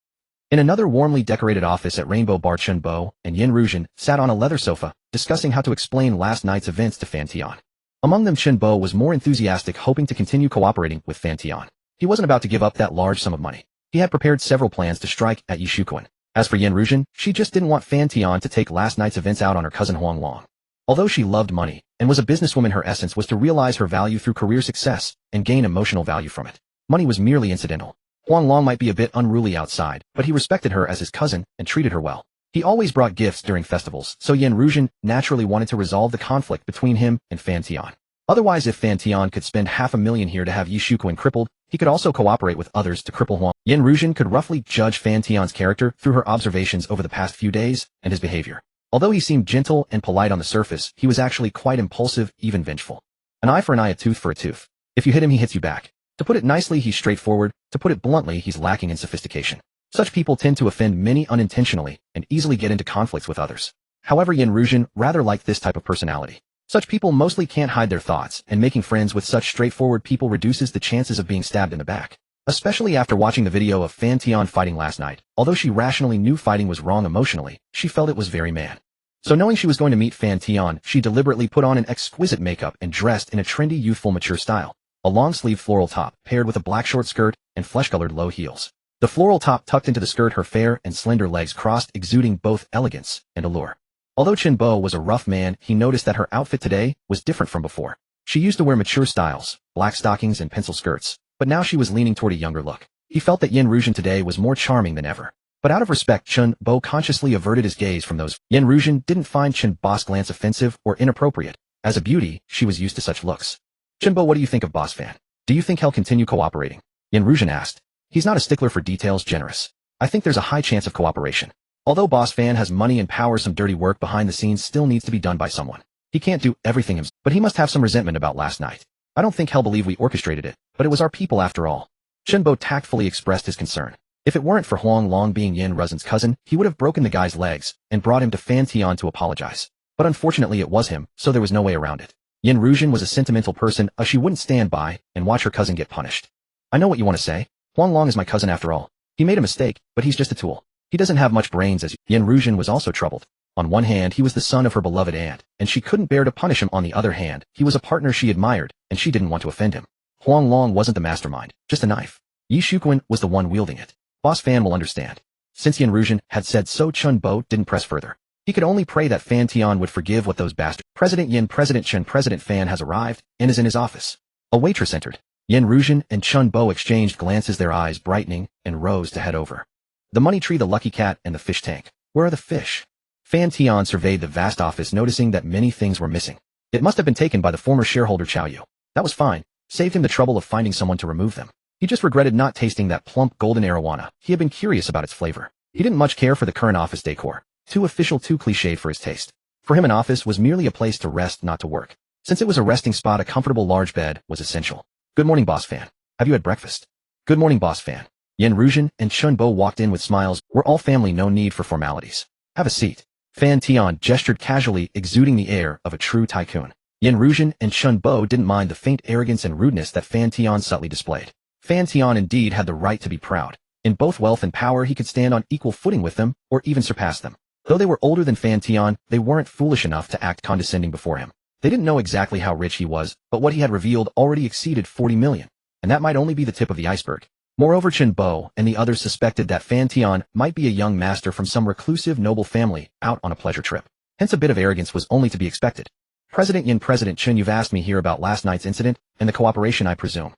In another warmly decorated office at Rainbow Bar, Chen Bo and Yin Ruzhen sat on a leather sofa, discussing how to explain last night's events to Fan Tian. Among them, Chen Bo was more enthusiastic, hoping to continue cooperating with Fan Tian. He wasn't about to give up that large sum of money. He had prepared several plans to strike at Yishukuan. As for Yin Ruzhen, she just didn't want Fan Tian to take last night's events out on her cousin Huang Long. Although she loved money and was a businesswoman, her essence was to realize her value through career success and gain emotional value from it. Money was merely incidental. Huang Long might be a bit unruly outside, but he respected her as his cousin and treated her well. He always brought gifts during festivals, so Yin Ruzhen naturally wanted to resolve the conflict between him and Fan Tian. Otherwise, if Fan Tian could spend $500,000 here to have Yishukuan crippled, he could also cooperate with others to cripple Huang. Yin Ruzhen could roughly judge Fan Tian's character through her observations over the past few days and his behavior. Although he seemed gentle and polite on the surface, he was actually quite impulsive, even vengeful. An eye for an eye, a tooth for a tooth. If you hit him, he hits you back. To put it nicely, he's straightforward. To put it bluntly, he's lacking in sophistication. Such people tend to offend many unintentionally and easily get into conflicts with others. However, Yin Ruzhen rather liked this type of personality. Such people mostly can't hide their thoughts, and making friends with such straightforward people reduces the chances of being stabbed in the back. Especially after watching the video of Fan Tian fighting last night. Although she rationally knew fighting was wrong emotionally, she felt it was very man. So knowing she was going to meet Fan Tian, she deliberately put on an exquisite makeup and dressed in a trendy, youthful, mature style. A long-sleeve floral top, paired with a black short skirt and flesh-colored low heels. The floral top tucked into the skirt, her fair and slender legs crossed, exuding both elegance and allure. Although Chen Bo was a rough man, he noticed that her outfit today was different from before. She used to wear mature styles, black stockings and pencil skirts, but now she was leaning toward a younger look. He felt that Yin Ruzhen today was more charming than ever. But out of respect, Chen Bo consciously averted his gaze from those. Yin Ruzhen didn't find Chen Bo's glance offensive or inappropriate. As a beauty, she was used to such looks. Chen Bo, what do you think of Boss Fan? Do you think he'll continue cooperating? Yin Ruzhen asked. He's not a stickler for details, generous. I think there's a high chance of cooperation. Although Boss Fan has money and power, some dirty work behind the scenes still needs to be done by someone. He can't do everything himself, but he must have some resentment about last night. I don't think he'll believe we orchestrated it, but it was our people after all. Chen Bo tactfully expressed his concern. If it weren't for Huang Long being Yin Ruzhen's cousin, he would have broken the guy's legs and brought him to Fan Tian to apologize. But unfortunately it was him, so there was no way around it. Yin Ruzhen was a sentimental person, she wouldn't stand by and watch her cousin get punished. I know what you want to say. Huang Long is my cousin after all. He made a mistake, but he's just a tool. He doesn't have much brains as Yin Ruzhen was also troubled. On one hand, he was the son of her beloved aunt, and she couldn't bear to punish him. On the other hand, he was a partner she admired, and she didn't want to offend him. Huang Long wasn't the mastermind, just a knife. Yi Shuquan was the one wielding it. Boss Fan will understand. Since Yin Ruzhen had said so, Chen Bo didn't press further. He could only pray that Fan Tian would forgive what those bastards. President Yin, President Chen, President Fan has arrived and is in his office. A waitress entered. Yin Ruzhen and Chen Bo exchanged glances, their eyes brightening, and rose to head over. The money tree, the lucky cat, and the fish tank. Where are the fish? Fan Tian surveyed the vast office, noticing that many things were missing. It must have been taken by the former shareholder Chao Yu. That was fine. Saved him the trouble of finding someone to remove them. He just regretted not tasting that plump golden arowana. He had been curious about its flavor. He didn't much care for the current office decor. Too official, too cliched for his taste. For him, an office was merely a place to rest, not to work. Since it was a resting spot, a comfortable large bed was essential. Good morning, Boss Fan. Have you had breakfast? Good morning, Boss Fan. Yin Ruzhen and Chen Bo walked in with smiles. We're all family, no need for formalities. Have a seat. Fan Tian gestured casually, exuding the air of a true tycoon. Yin Ruzhen and Chen Bo didn't mind the faint arrogance and rudeness that Fan Tian subtly displayed. Fan Tian indeed had the right to be proud. In both wealth and power, he could stand on equal footing with them, or even surpass them. Though they were older than Fan Tian, they weren't foolish enough to act condescending before him. They didn't know exactly how rich he was, but what he had revealed already exceeded 40 million. And that might only be the tip of the iceberg. Moreover, Chen Bo and the others suspected that Fan Tian might be a young master from some reclusive noble family out on a pleasure trip. Hence a bit of arrogance was only to be expected. President Yin, President Chen, you've asked me here about last night's incident and the cooperation, I presume.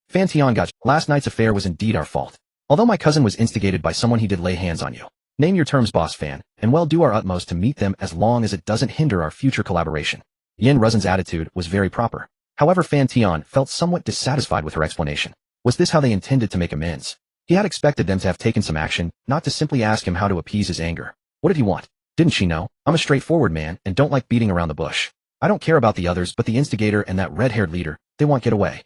Fan Tian, got you. Last night's affair was indeed our fault. Although my cousin was instigated by someone, he did lay hands on you. Name your terms, Boss Fan, and we'll do our utmost to meet them as long as it doesn't hinder our future collaboration. Yin Ruzhen's attitude was very proper. However, Fan Tian felt somewhat dissatisfied with her explanation. Was this how they intended to make amends? He had expected them to have taken some action, not to simply ask him how to appease his anger. What did he want? Didn't she know? I'm a straightforward man and don't like beating around the bush. I don't care about the others, but the instigator and that red-haired leader, they won't get away.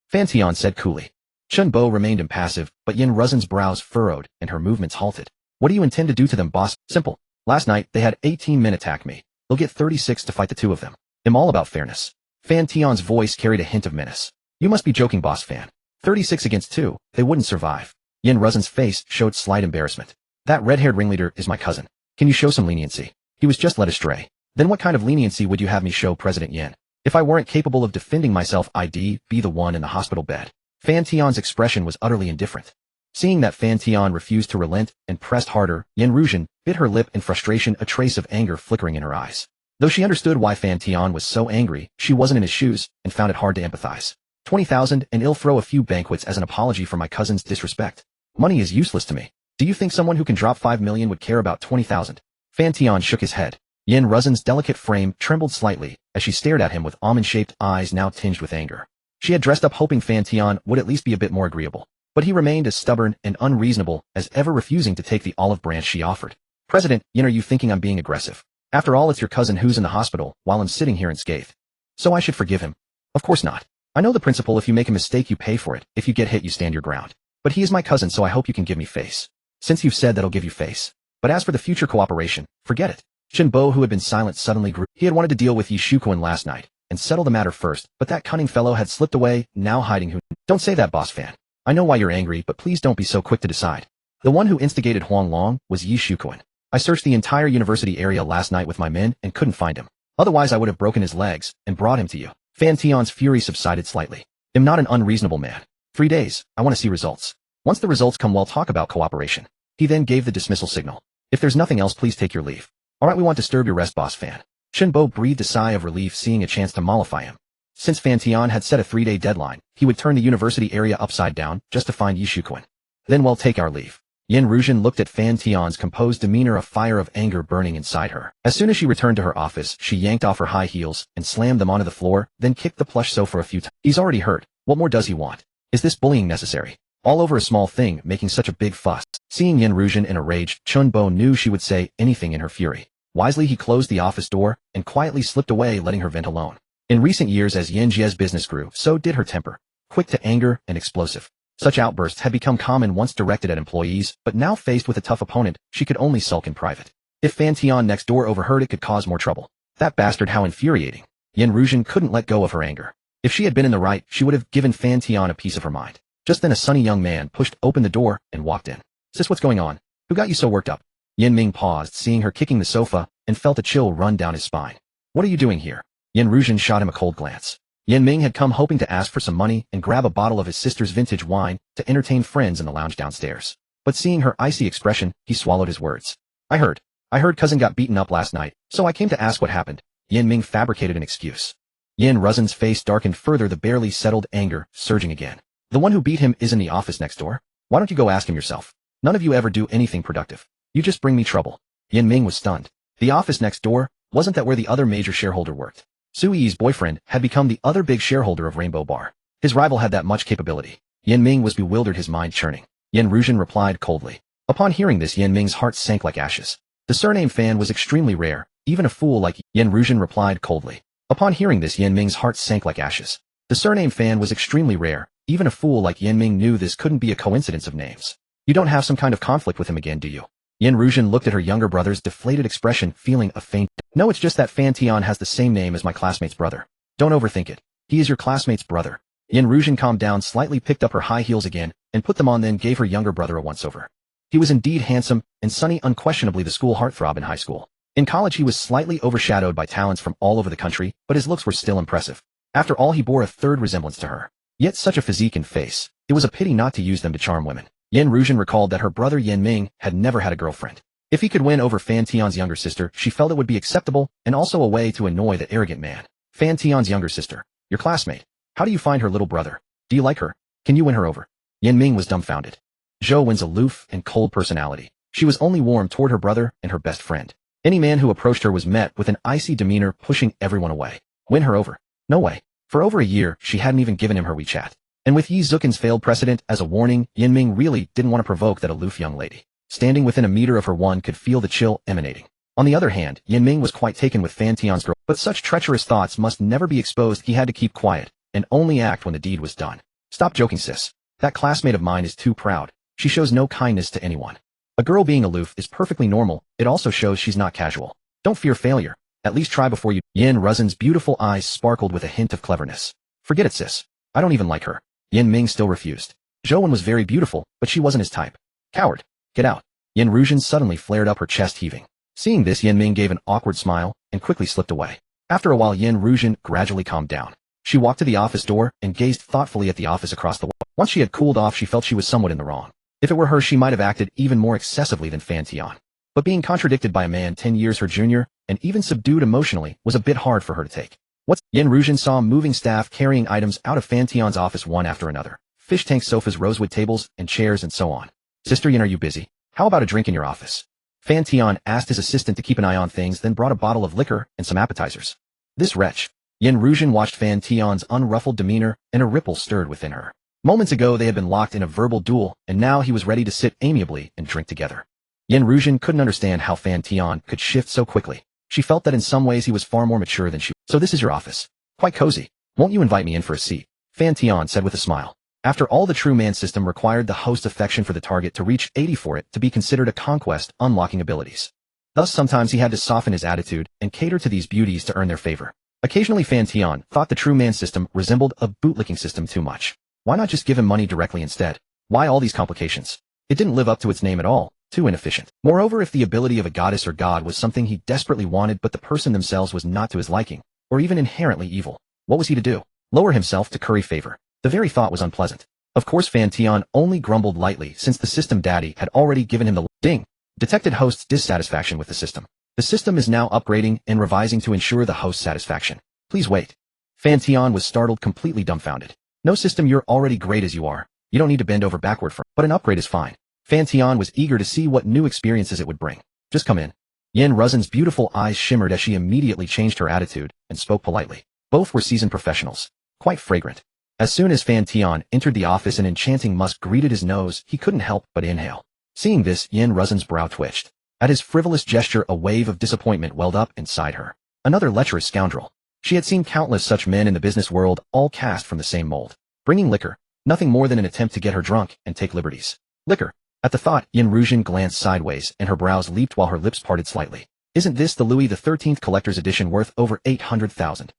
Fan Tian said coolly. Chen Bo remained impassive, but Yin Ruzhen's brows furrowed and her movements halted. What do you intend to do to them, boss? Simple. Last night, they had 18 men attack me. They'll get 36 to fight the two of them. I'm all about fairness. Fan Tian's voice carried a hint of menace. You must be joking, Boss Fan. 36 against 2, they wouldn't survive. Yin Ruzhen's face showed slight embarrassment. That red-haired ringleader is my cousin. Can you show some leniency? He was just led astray. Then what kind of leniency would you have me show, President Yin? If I weren't capable of defending myself, I'd be the one in the hospital bed. Fan Tian's expression was utterly indifferent. Seeing that Fan Tian refused to relent and pressed harder, Yin Ruzhen bit her lip in frustration, a trace of anger flickering in her eyes. Though she understood why Fan Tian was so angry, she wasn't in his shoes and found it hard to empathize. 20,000, and I'll throw a few banquets as an apology for my cousin's disrespect. Money is useless to me. Do you think someone who can drop 5 million would care about 20,000? Fan Tian shook his head. Yin Ruzhen's delicate frame trembled slightly as she stared at him with almond-shaped eyes now tinged with anger. She had dressed up hoping Fan Tian would at least be a bit more agreeable, but he remained as stubborn and unreasonable as ever, refusing to take the olive branch she offered. President Yin, are you thinking I'm being aggressive? After all, it's your cousin who's in the hospital while I'm sitting here unscathed. So I should forgive him? Of course not. I know the principle: if you make a mistake you pay for it, if you get hit you stand your ground. But he is my cousin, so I hope you can give me face. Since you've said that, I'll give you face. But as for the future cooperation, forget it. Shinbo, who had been silent, suddenly grew. He had wanted to deal with Yi Shuquan last night and settle the matter first, but that cunning fellow had slipped away, now hiding who. Don't say that, boss Fan. I know why you're angry, but please don't be so quick to decide. The one who instigated Huang Long was Yi Shuquan. I searched the entire university area last night with my men and couldn't find him. Otherwise I would have broken his legs and brought him to you. Fan Tian's fury subsided slightly. I'm not an unreasonable man. 3 days, I want to see results. Once the results come, we'll talk about cooperation. He then gave the dismissal signal. If there's nothing else, please take your leave. Alright, we won't disturb your rest, boss Fan. Shinbo breathed a sigh of relief, seeing a chance to mollify him. Since Fan Tian had set a 3-day deadline, he would turn the university area upside down just to find Yi Shuquan. Then we'll take our leave. Yin Ruzhen looked at Fan Tian's composed demeanor, a fire of anger burning inside her. As soon as she returned to her office, she yanked off her high heels and slammed them onto the floor, then kicked the plush sofa a few times. He's already hurt. What more does he want? Is this bullying necessary? All over a small thing, making such a big fuss. Seeing Yin Ruzhen in a rage, Chunbo knew she would say anything in her fury. Wisely, he closed the office door and quietly slipped away, letting her vent alone. In recent years, as Yin Jie's business grew, so did her temper. Quick to anger and explosive. Such outbursts had become common once directed at employees, but now faced with a tough opponent, she could only sulk in private. If Fan Tian next door overheard, it could cause more trouble. That bastard, how infuriating. Yin Ruzhen couldn't let go of her anger. If she had been in the right, she would have given Fan Tian a piece of her mind. Just then a sunny young man pushed open the door and walked in. Sis, what's going on? Who got you so worked up? Yin Ming paused, seeing her kicking the sofa, and felt a chill run down his spine. What are you doing here? Yin Ruzhen shot him a cold glance. Yin Ming had come hoping to ask for some money and grab a bottle of his sister's vintage wine to entertain friends in the lounge downstairs. But seeing her icy expression, he swallowed his words. I heard cousin got beaten up last night, so I came to ask what happened. Yin Ming fabricated an excuse. Yin Ruzhen's face darkened further, the barely settled anger surging again. The one who beat him is in the office next door? Why don't you go ask him yourself? None of you ever do anything productive. You just bring me trouble. Yin Ming was stunned. The office next door, wasn't that where the other major shareholder worked? Su Yi's boyfriend had become the other big shareholder of Rainbow Bar. His rival had that much capability. Yin Ming was bewildered, his mind churning. Yin Ruzhen replied coldly. Upon hearing this, Yin Ming's heart sank like ashes. The surname Fan was extremely rare, even a fool like Yin Ruzhen replied coldly. Upon hearing this, Yin Ming's heart sank like ashes. The surname Fan was extremely rare, even a fool like Yin Ming knew this couldn't be a coincidence of names. You don't have some kind of conflict with him again, do you? Yin Ruzhen looked at her younger brother's deflated expression, feeling a faint. No, it's just that Fan Tian has the same name as my classmate's brother. Don't overthink it. He is your classmate's brother. Yin Ruzhen calmed down slightly, picked up her high heels again, and put them on, then gave her younger brother a once-over. He was indeed handsome, and Sunny unquestionably the school heartthrob in high school. In college he was slightly overshadowed by talents from all over the country, but his looks were still impressive. After all, he bore a third resemblance to her. Yet such a physique and face, it was a pity not to use them to charm women. Yin Ruzhen recalled that her brother Yin Ming had never had a girlfriend. If he could win over Fan Tian's younger sister, she felt it would be acceptable, and also a way to annoy the arrogant man. Fan Tian's younger sister. Your classmate. How do you find her, little brother? Do you like her? Can you win her over? Yin Ming was dumbfounded. Zhou Wen's aloof and cold personality. She was only warm toward her brother and her best friend. Any man who approached her was met with an icy demeanor, pushing everyone away. Win her over? No way. For over a year, she hadn't even given him her WeChat. And with Yi Zukin's failed precedent as a warning, Yin Ming really didn't want to provoke that aloof young lady. Standing within a meter of her, one could feel the chill emanating. On the other hand, Yin Ming was quite taken with Fan Tian's girl, but such treacherous thoughts must never be exposed. He had to keep quiet, and only act when the deed was done. Stop joking, sis. That classmate of mine is too proud. She shows no kindness to anyone. A girl being aloof is perfectly normal. It also shows she's not casual. Don't fear failure. At least try before you. Yin Ruzhen's beautiful eyes sparkled with a hint of cleverness. Forget it, sis. I don't even like her. Yin Ming still refused. Zhou Wen was very beautiful, but she wasn't his type. Coward. Get out. Yin Ruzhen suddenly flared up, her chest heaving. Seeing this, Yin Ming gave an awkward smile and quickly slipped away. After a while, Yin Ruzhen gradually calmed down. She walked to the office door and gazed thoughtfully at the office across the wall. Once she had cooled off, she felt she was somewhat in the wrong. If it were her, she might have acted even more excessively than Fan Tian. But being contradicted by a man 10 years her junior, and even subdued emotionally, was a bit hard for her to take. Yin Ruzhen saw moving staff carrying items out of Fan Tian's office one after another. Fish tanks, sofas, rosewood tables, and chairs, and so on. Sister Yin, are you busy? How about a drink in your office? Fan Tian asked his assistant to keep an eye on things, then brought a bottle of liquor and some appetizers. This wretch. Yin Ruzhen watched Fan Tian's unruffled demeanor, and a ripple stirred within her. Moments ago they had been locked in a verbal duel, and now he was ready to sit amiably and drink together. Yin Ruzhen couldn't understand how Fan Tian could shift so quickly. She felt that in some ways he was far more mature than she. So this is your office. Quite cozy. Won't you invite me in for a seat? Fan Tian said with a smile. After all, the true man system required the host's affection for the target to reach 80 for it to be considered a conquest, unlocking abilities. Thus sometimes he had to soften his attitude and cater to these beauties to earn their favor. Occasionally Fan Tian thought the true man system resembled a bootlicking system too much. Why not just give him money directly instead? Why all these complications? It didn't live up to its name at all, too inefficient. Moreover, if the ability of a goddess or god was something he desperately wanted but the person themselves was not to his liking, or even inherently evil, what was he to do? Lower himself to curry favor. The very thought was unpleasant. Of course Fan Tian only grumbled lightly since the system daddy had already given him the ding. Detected host's dissatisfaction with the system. The system is now upgrading and revising to ensure the host's satisfaction. Please wait. Fan Tian was startled, completely dumbfounded. No system, you're already great as you are. You don't need to bend over backward for, but an upgrade is fine. Fan Tian was eager to see what new experiences it would bring. Just come in. Yen Ruzin's beautiful eyes shimmered as she immediately changed her attitude and spoke politely. Both were seasoned professionals. Quite fragrant. As soon as Fan Tian entered the office, an enchanting musk greeted his nose. He couldn't help but inhale. Seeing this, Yen Ruzin's brow twitched. At his frivolous gesture, a wave of disappointment welled up inside her. Another lecherous scoundrel. She had seen countless such men in the business world, all cast from the same mold. Bringing liquor, nothing more than an attempt to get her drunk and take liberties. Liquor. At the thought, Yen Ruzin glanced sideways and her brows leaped while her lips parted slightly. Isn't this the Louis XIII collector's edition worth over 800,000?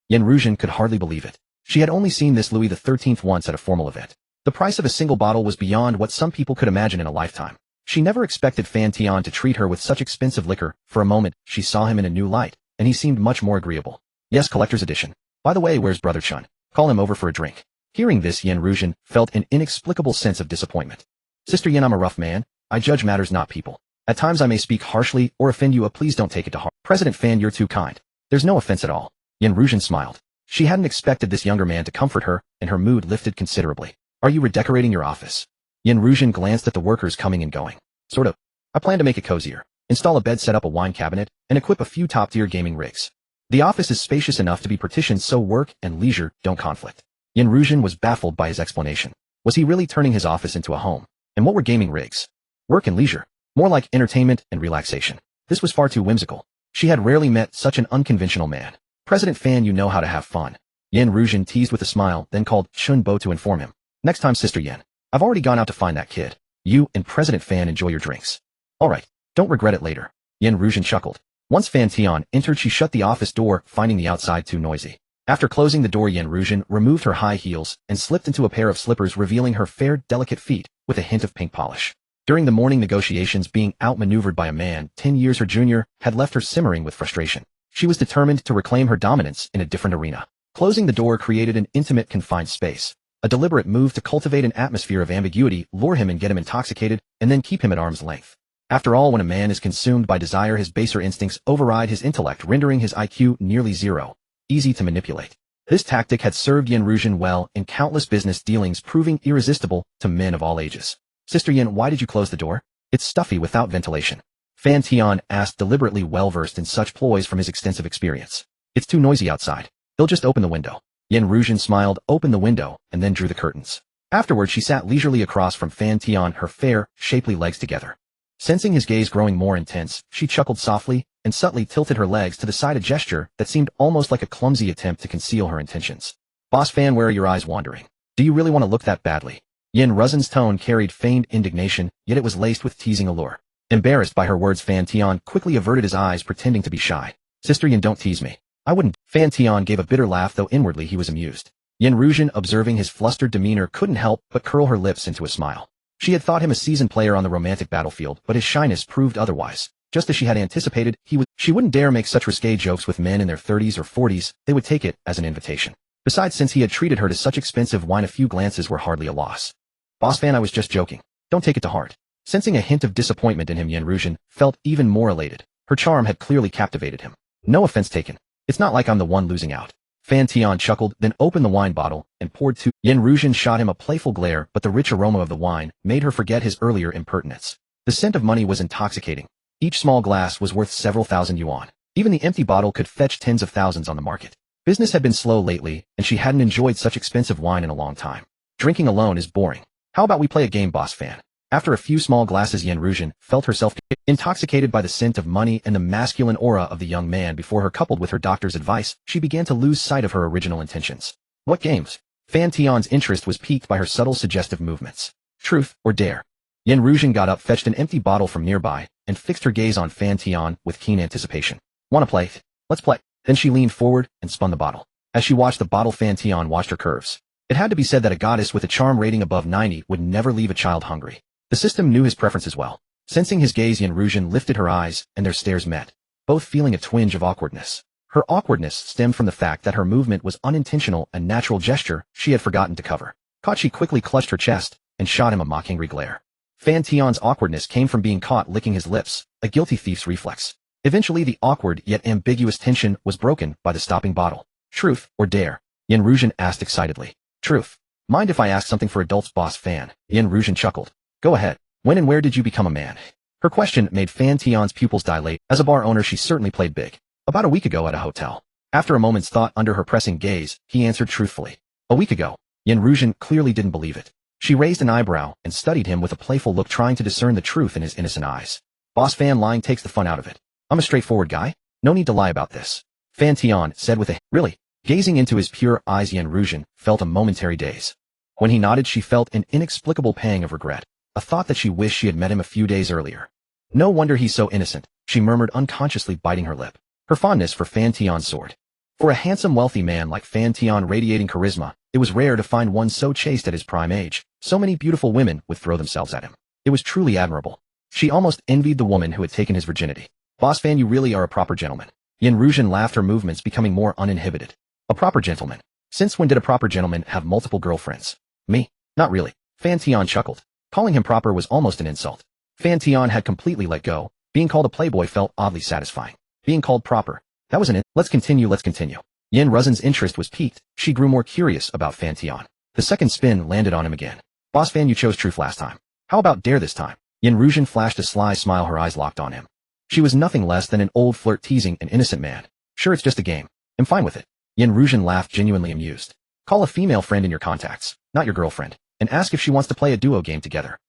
Yen Ruzin could hardly believe it. She had only seen this Louis XIII once at a formal event. The price of a single bottle was beyond what some people could imagine in a lifetime. She never expected Fan Tian to treat her with such expensive liquor. For a moment, she saw him in a new light, and he seemed much more agreeable. Yes, collector's edition. By the way, where's Brother Chun? Call him over for a drink. Hearing this, Yen Ruzin felt an inexplicable sense of disappointment. Sister Yen, I'm a rough man. I judge matters, not people. At times I may speak harshly or offend you. Please don't take it to heart. President Fan, you're too kind. There's no offense at all. Yen Ruzin smiled. She hadn't expected this younger man to comfort her, and her mood lifted considerably. Are you redecorating your office? Yen Ruzin glanced at the workers coming and going. Sort of. I plan to make it cozier. Install a bed, set up a wine cabinet, and equip a few top-tier gaming rigs. The office is spacious enough to be partitioned so work and leisure don't conflict. Yen Ruzin was baffled by his explanation. Was he really turning his office into a home? And what were gaming rigs? Work and leisure. More like entertainment and relaxation. This was far too whimsical. She had rarely met such an unconventional man. President Fan, you know how to have fun. Yen Ruzin teased with a smile, then called Chun Bo to inform him. Next time, Sister Yen. I've already gone out to find that kid. You and President Fan enjoy your drinks. All right. Don't regret it later. Yen Ruzin chuckled. Once Fan Tian entered, she shut the office door, finding the outside too noisy. After closing the door, Yen Ruzin removed her high heels and slipped into a pair of slippers, revealing her fair, delicate feet with a hint of pink polish. During the morning negotiations, being outmaneuvered by a man 10 years her junior had left her simmering with frustration. She was determined to reclaim her dominance in a different arena. Closing the door created an intimate, confined space. A deliberate move to cultivate an atmosphere of ambiguity, lure him and get him intoxicated, and then keep him at arm's length. After all, when a man is consumed by desire, his baser instincts override his intellect, rendering his IQ nearly zero. Easy to manipulate. This tactic had served Yen Ruzin well in countless business dealings, proving irresistible to men of all ages. Sister Yen, why did you close the door? It's stuffy without ventilation. Fan Tian asked, deliberately well-versed in such ploys from his extensive experience. It's too noisy outside. They'll just open the window. Yen Ruzin smiled, opened the window, and then drew the curtains. Afterward, she sat leisurely across from Fan Tian, her fair, shapely legs together. Sensing his gaze growing more intense, she chuckled softly and subtly tilted her legs to the side, a gesture that seemed almost like a clumsy attempt to conceal her intentions. Boss Fan, where are your eyes wandering? Do you really want to look that badly? Yen Ruzin's tone carried feigned indignation, yet it was laced with teasing allure. Embarrassed by her words, Fan Tian quickly averted his eyes, pretending to be shy. Sister Yen, don't tease me. I wouldn't. Fan Tian gave a bitter laugh, though inwardly he was amused. Yen Ruzin, observing his flustered demeanor, couldn't help but curl her lips into a smile. She had thought him a seasoned player on the romantic battlefield, but his shyness proved otherwise. Just as she had anticipated, she wouldn't dare make such risque jokes with men in their 30s or 40s. They would take it as an invitation. Besides, since he had treated her to such expensive wine, a few glances were hardly a loss. Boss Fan, I was just joking. Don't take it to heart. Sensing a hint of disappointment in him, Yen Ruzin felt even more elated. Her charm had clearly captivated him. No offense taken. It's not like I'm the one losing out. Fan Tian chuckled, then opened the wine bottle and poured two. Yen Ruzin shot him a playful glare, but the rich aroma of the wine made her forget his earlier impertinence. The scent of money was intoxicating. Each small glass was worth several thousand yuan. Even the empty bottle could fetch tens of thousands on the market. Business had been slow lately, and she hadn't enjoyed such expensive wine in a long time. Drinking alone is boring. How about we play a game, Boss Fan? After a few small glasses, Yen Ruzhen felt herself intoxicated by the scent of money and the masculine aura of the young man before her. Coupled with her doctor's advice, she began to lose sight of her original intentions. What games? Fan Tian's interest was piqued by her subtle suggestive movements. Truth or dare? Yen Ruzhen got up, fetched an empty bottle from nearby, and fixed her gaze on Fan Tian with keen anticipation. Wanna play? Let's play. Then she leaned forward and spun the bottle. As she watched the bottle, Fan Tian watched her curves. It had to be said that a goddess with a charm rating above 90 would never leave a child hungry. The system knew his preferences well. Sensing his gaze, Yen Ruzhen lifted her eyes, and their stares met, both feeling a twinge of awkwardness. Her awkwardness stemmed from the fact that her movement was unintentional, a natural gesture she had forgotten to cover. Caught, she quickly clutched her chest and shot him a mocking glare. Fan Tian's awkwardness came from being caught licking his lips, a guilty thief's reflex. Eventually, the awkward yet ambiguous tension was broken by the stopping bottle. Truth or dare? Yen Ruzhen asked excitedly. Truth. Mind if I ask something for adults, boss Fan? Yen Ruzhen chuckled. Go ahead. When and where did you become a man? Her question made Fan Tian's pupils dilate. As a bar owner, she certainly played big. About a week ago at a hotel. After a moment's thought under her pressing gaze, he answered truthfully. A week ago. Yen Ruzhen clearly didn't believe it. She raised an eyebrow and studied him with a playful look, trying to discern the truth in his innocent eyes. Boss Fan, lying takes the fun out of it. I'm a straightforward guy. No need to lie about this. Fan Tian said with a, really? Gazing into his pure eyes, Yen Ruzhen felt a momentary daze. When he nodded, she felt an inexplicable pang of regret. A thought that she wished she had met him a few days earlier. No wonder he's so innocent, she murmured, unconsciously biting her lip. Her fondness for Fan Tian soared. For a handsome, wealthy man like Fan Tian radiating charisma, it was rare to find one so chaste at his prime age. So many beautiful women would throw themselves at him. It was truly admirable. She almost envied the woman who had taken his virginity. Boss Fan, you really are a proper gentleman. Yen Ruzhen laughed, her movements becoming more uninhibited. A proper gentleman? Since when did a proper gentleman have multiple girlfriends? Me? Not really. Fan Tian chuckled. Calling him proper was almost an insult. Fan Tian had completely let go. Being called a playboy felt oddly satisfying. Being called proper, that was Let's continue. Yen Ruzhen's interest was piqued. She grew more curious about Fan Tian. The second spin landed on him again. Boss Fan, you chose truth last time. How about dare this time? Yen Ruzhen flashed a sly smile, her eyes locked on him. She was nothing less than an old flirt teasing an innocent man. Sure, it's just a game. I'm fine with it. Yen Ruzhen laughed, genuinely amused. Call a female friend in your contacts, not your girlfriend, and ask if she wants to play a duo game together.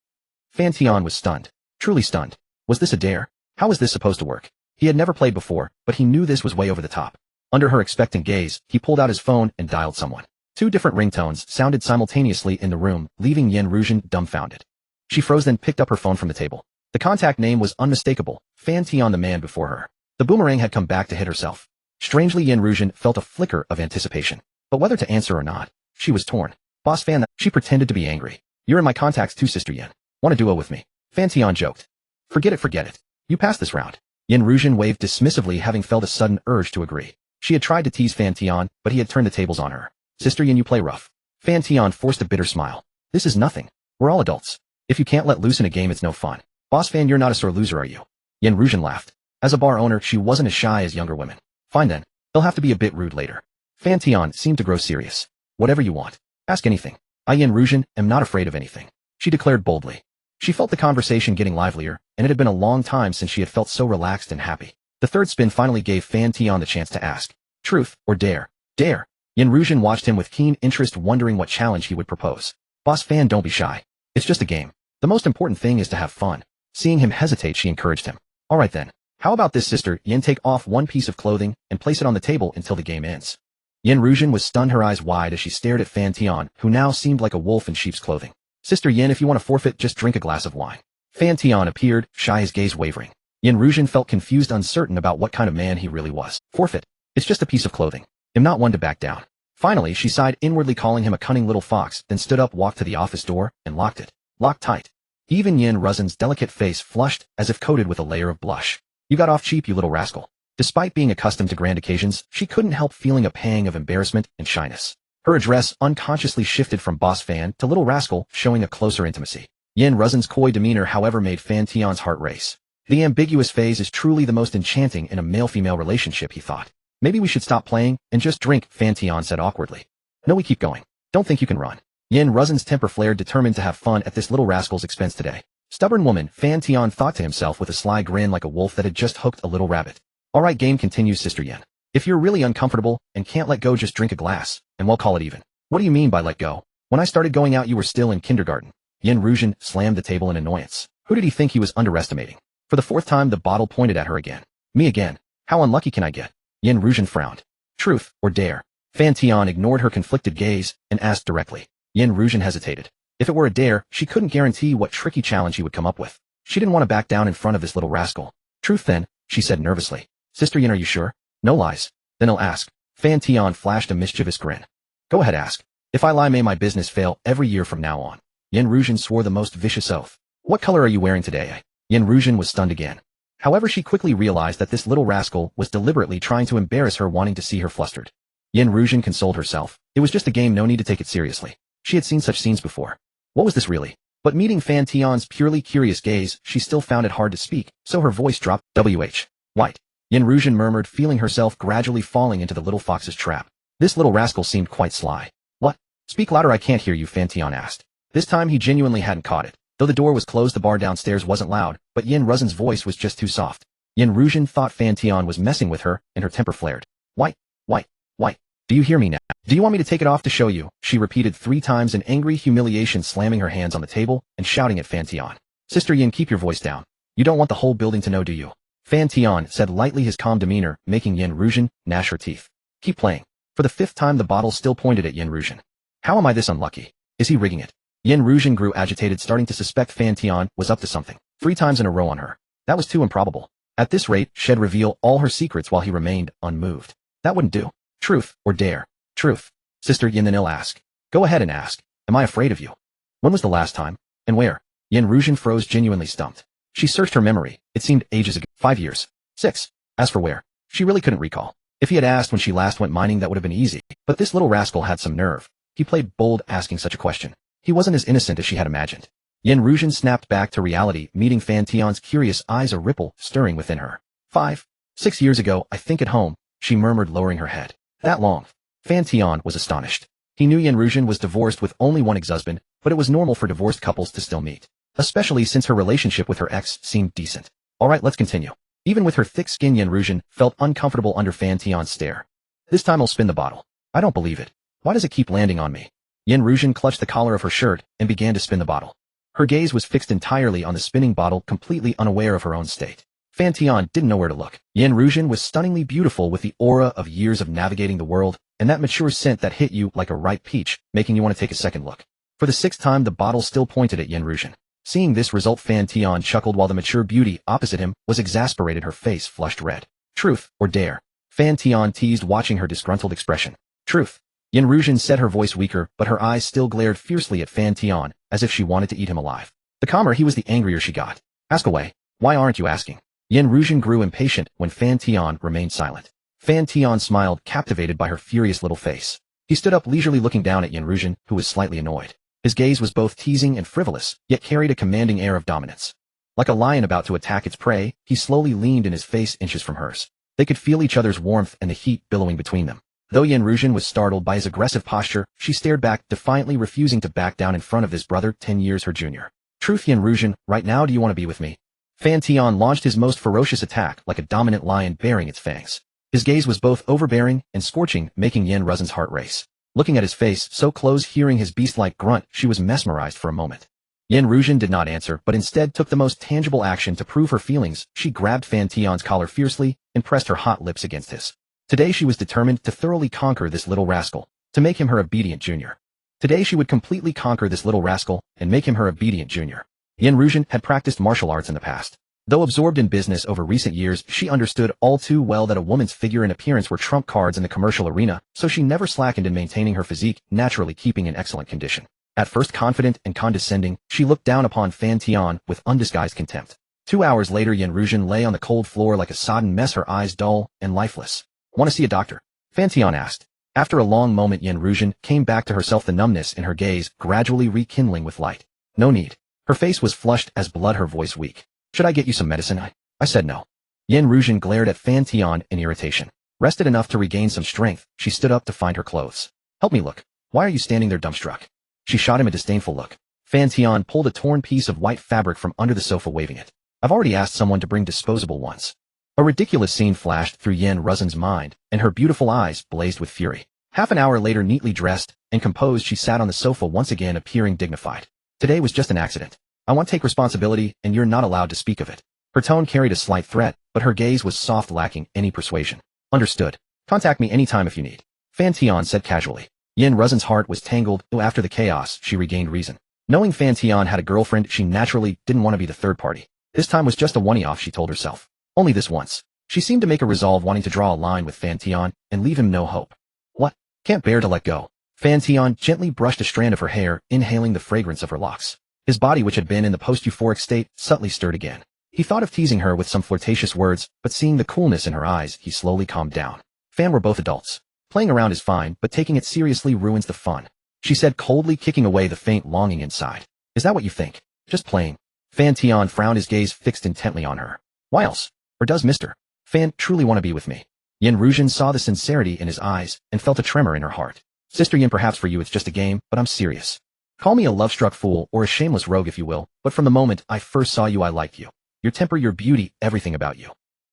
Fan Tian was stunned. Truly stunned. Was this a dare? How was this supposed to work? He had never played before, but he knew this was way over the top. Under her expectant gaze, he pulled out his phone and dialed someone. Two different ringtones sounded simultaneously in the room, leaving Yen Ruzhen dumbfounded. She froze, then picked up her phone from the table. The contact name was unmistakable. Fan Tian, the man before her. The boomerang had come back to hit herself. Strangely, Yen Ruzhen felt a flicker of anticipation. But whether to answer or not, she was torn. Boss Fan, she pretended to be angry. You're in my contacts too, Sister Yen. Want a duo with me? Fan Tian joked. Forget it. You passed this round. Yen Ruzhen waved dismissively, having felt a sudden urge to agree. She had tried to tease Fan Tian, but he had turned the tables on her. Sister Yen, you play rough. Fan Tian forced a bitter smile. This is nothing. We're all adults. If you can't let loose in a game, it's no fun. Boss Fan, you're not a sore loser, are you? Yen Ruzhen laughed. As a bar owner, she wasn't as shy as younger women. Fine then. He'll have to be a bit rude later. Fan Tian seemed to grow serious. Whatever you want. Ask anything. I, Yen Ruzhen, am not afraid of anything, she declared boldly. She felt the conversation getting livelier, and it had been a long time since she had felt so relaxed and happy. The third spin finally gave Fan Tian the chance to ask. Truth or dare? Dare. Yen Ruzhen watched him with keen interest, wondering what challenge he would propose. Boss Fan, don't be shy. It's just a game. The most important thing is to have fun. Seeing him hesitate, she encouraged him. All right then. How about this, Sister Yen? Take off one piece of clothing and place it on the table until the game ends. Yen Ruzhen was stunned, her eyes wide as she stared at Fan Tian, who now seemed like a wolf in sheep's clothing. Sister Yen, if you want to forfeit, just drink a glass of wine. Fan Tian appeared, shy, his gaze wavering. Yen Ruzhen felt confused, uncertain about what kind of man he really was. Forfeit? It's just a piece of clothing. I'm not one to back down. Finally, she sighed inwardly, calling him a cunning little fox, then stood up, walked to the office door, and locked it. Locked tight. Even Yen Ruzhen's delicate face flushed, as if coated with a layer of blush. You got off cheap, you little rascal. Despite being accustomed to grand occasions, she couldn't help feeling a pang of embarrassment and shyness. Her address unconsciously shifted from boss Fan to little rascal, showing a closer intimacy. Yen Ruzhen's coy demeanor, however, made Fan Tian's heart race. The ambiguous phase is truly the most enchanting in a male-female relationship, he thought. Maybe we should stop playing and just drink, Fan Tian said awkwardly. No, we keep going. Don't think you can run. Yen Ruzhen's temper flared, determined to have fun at this little rascal's expense today. Stubborn woman, Fan Tian thought to himself with a sly grin, like a wolf that had just hooked a little rabbit. All right, game continues, Sister Yen. If you're really uncomfortable and can't let go, just drink a glass, and we'll call it even. What do you mean by let go? When I started going out, you were still in kindergarten. Yin Ruzhen slammed the table in annoyance. Who did he think he was underestimating? For the fourth time the bottle pointed at her again. Me again. How unlucky can I get? Yin Ruzhen frowned. Truth or dare? Fan Tian ignored her conflicted gaze and asked directly. Yin Ruzhen hesitated. If it were a dare, she couldn't guarantee what tricky challenge he would come up with. She didn't want to back down in front of this little rascal. Truth then, she said nervously. Sister Yin, are you sure? No lies. Then I'll ask. Fan Tian flashed a mischievous grin. Go ahead, ask. If I lie, may my business fail every year from now on. Yin Ruzhen swore the most vicious oath. What color are you wearing today? Yin Ruzhen was stunned again. However, she quickly realized that this little rascal was deliberately trying to embarrass her, wanting to see her flustered. Yin Ruzhen consoled herself. It was just a game, no need to take it seriously. She had seen such scenes before. What was this really? But meeting Fan Tian's purely curious gaze, she still found it hard to speak, so her voice dropped. White. Yin Ruzhen murmured, feeling herself gradually falling into the little fox's trap. This little rascal seemed quite sly. What? Speak louder, I can't hear you, Fan Tian asked. This time he genuinely hadn't caught it. Though the door was closed, the bar downstairs wasn't loud, but Yin Ruzhen's voice was just too soft. Yin Ruzhen thought Fan Tian was messing with her, and her temper flared. White. Do you hear me now? Do you want me to take it off to show you? She repeated 3 times in angry humiliation, slamming her hands on the table and shouting at Fan Tian. Sister Yin, keep your voice down. You don't want the whole building to know, do you? Fan Tian said lightly, his calm demeanor making Yin Ruzhen gnash her teeth. Keep playing. For the 5th time the bottle still pointed at Yin Ruzhen. How am I this unlucky? Is he rigging it? Yin Ruzhen grew agitated, starting to suspect Fan Tian was up to something. 3 times in a row on her. That was too improbable. At this rate, she'd reveal all her secrets while he remained unmoved. That wouldn't do. Truth or dare? Truth. Sister Yin, then he'll ask. Go ahead and ask. Am I afraid of you? When was the last time? And where? Yin Ruzhen froze, genuinely stumped. She searched her memory. It seemed ages ago. 5 years. 6. As for where, she really couldn't recall. If he had asked when she last went mining, that would have been easy. But this little rascal had some nerve. He played bold, asking such a question. He wasn't as innocent as she had imagined. Yin Ruzhen snapped back to reality, meeting Fan Tian's curious eyes, a ripple stirring within her. 5. 6 years ago, I think, at home, she murmured, lowering her head. That long? Fan Tian was astonished. He knew Yin Ruzhen was divorced with only one ex-husband, but it was normal for divorced couples to still meet. Especially since her relationship with her ex seemed decent. Alright, let's continue. Even with her thick skin, Yin Ruzhen felt uncomfortable under Fan Tian's stare. This time I'll spin the bottle. I don't believe it. Why does it keep landing on me? Yin Ruzhen clutched the collar of her shirt and began to spin the bottle. Her gaze was fixed entirely on the spinning bottle, completely unaware of her own state. Fan Tian didn't know where to look. Yin Ruzhen was stunningly beautiful, with the aura of years of navigating the world, and that mature scent that hit you like a ripe peach, making you want to take a second look. For the 6th time the bottle still pointed at Yin Ruzhen. Seeing this result, Fan Tian chuckled, while the mature beauty opposite him was exasperated, her face flushed red. Truth or dare? Fan Tian teased, watching her disgruntled expression. Truth. Yin Ruzhen said, her voice weaker, but her eyes still glared fiercely at Fan Tian, as if she wanted to eat him alive. The calmer he was, the angrier she got. Ask away. Why aren't you asking? Yin Ruzhen grew impatient when Fan Tian remained silent. Fan Tian smiled, captivated by her furious little face. He stood up leisurely, looking down at Yin Ruzhen, who was slightly annoyed. His gaze was both teasing and frivolous, yet carried a commanding air of dominance. Like a lion about to attack its prey, he slowly leaned in, his face inches from hers. They could feel each other's warmth and the heat billowing between them. Though Yin Ruzhen was startled by his aggressive posture, she stared back, defiantly refusing to back down in front of his brother, 10 years her junior. Truth, Yin Ruzhen, right now do you want to be with me? Fan Tian launched his most ferocious attack, like a dominant lion baring its fangs. His gaze was both overbearing and scorching, making Yin Ruzhen's heart race. Looking at his face, so close, hearing his beast-like grunt, she was mesmerized for a moment. Yin Ruzhen did not answer, but instead took the most tangible action to prove her feelings. She grabbed Fan Tian's collar fiercely and pressed her hot lips against his. Today she was determined to thoroughly conquer this little rascal, to make him her obedient junior. Today she would completely conquer this little rascal and make him her obedient junior. Yin Ruzhen had practiced martial arts in the past. Though absorbed in business over recent years, she understood all too well that a woman's figure and appearance were trump cards in the commercial arena, so she never slackened in maintaining her physique, naturally keeping in excellent condition. At first confident and condescending, she looked down upon Fan Tian with undisguised contempt. 2 hours later, Yin Ruzhen lay on the cold floor like a sodden mess, her eyes dull and lifeless. Want to see a doctor? Fan Tian asked. After a long moment, Yin Ruzhen came back to herself, the numbness in her gaze gradually rekindling with light. No need. Her face was flushed as blood, her voice weak. Should I get you some medicine? I said no. Yin Ruzhen glared at Fan Tian in irritation. Rested enough to regain some strength, she stood up to find her clothes. Help me look. Why are you standing there dumbstruck? She shot him a disdainful look. Fan Tian pulled a torn piece of white fabric from under the sofa, waving it. I've already asked someone to bring disposable ones. A ridiculous scene flashed through Yin Ruzhen's mind, and her beautiful eyes blazed with fury. Half an hour later, neatly dressed and composed, she sat on the sofa once again, appearing dignified. Today was just an accident. I want to take responsibility, and you're not allowed to speak of it. Her tone carried a slight threat, but her gaze was soft, lacking any persuasion. Understood. Contact me anytime if you need. Fan Tian said casually. Yin Ruzhen's heart was tangled, though after the chaos, she regained reason. Knowing Fan Tian had a girlfriend, she naturally didn't want to be the third party. This time was just a one-off, she told herself. Only this once. She seemed to make a resolve, wanting to draw a line with Fan Tian and leave him no hope. What? Can't bear to let go. Fan Tian gently brushed a strand of her hair, inhaling the fragrance of her locks. His body, which had been in the post-euphoric state, subtly stirred again. He thought of teasing her with some flirtatious words, but seeing the coolness in her eyes, he slowly calmed down. Fan, we're both adults. Playing around is fine, but taking it seriously ruins the fun, she said coldly, kicking away the faint longing inside. Is that what you think? Just playing. Fan Tian frowned, his gaze fixed intently on her. Why else? Or does Mr. Fan truly want to be with me? Yin Ruzhen saw the sincerity in his eyes and felt a tremor in her heart. Sister Yin, perhaps for you it's just a game, but I'm serious. Call me a love-struck fool or a shameless rogue if you will, but from the moment I first saw you I liked you. Your temper, your beauty, everything about you.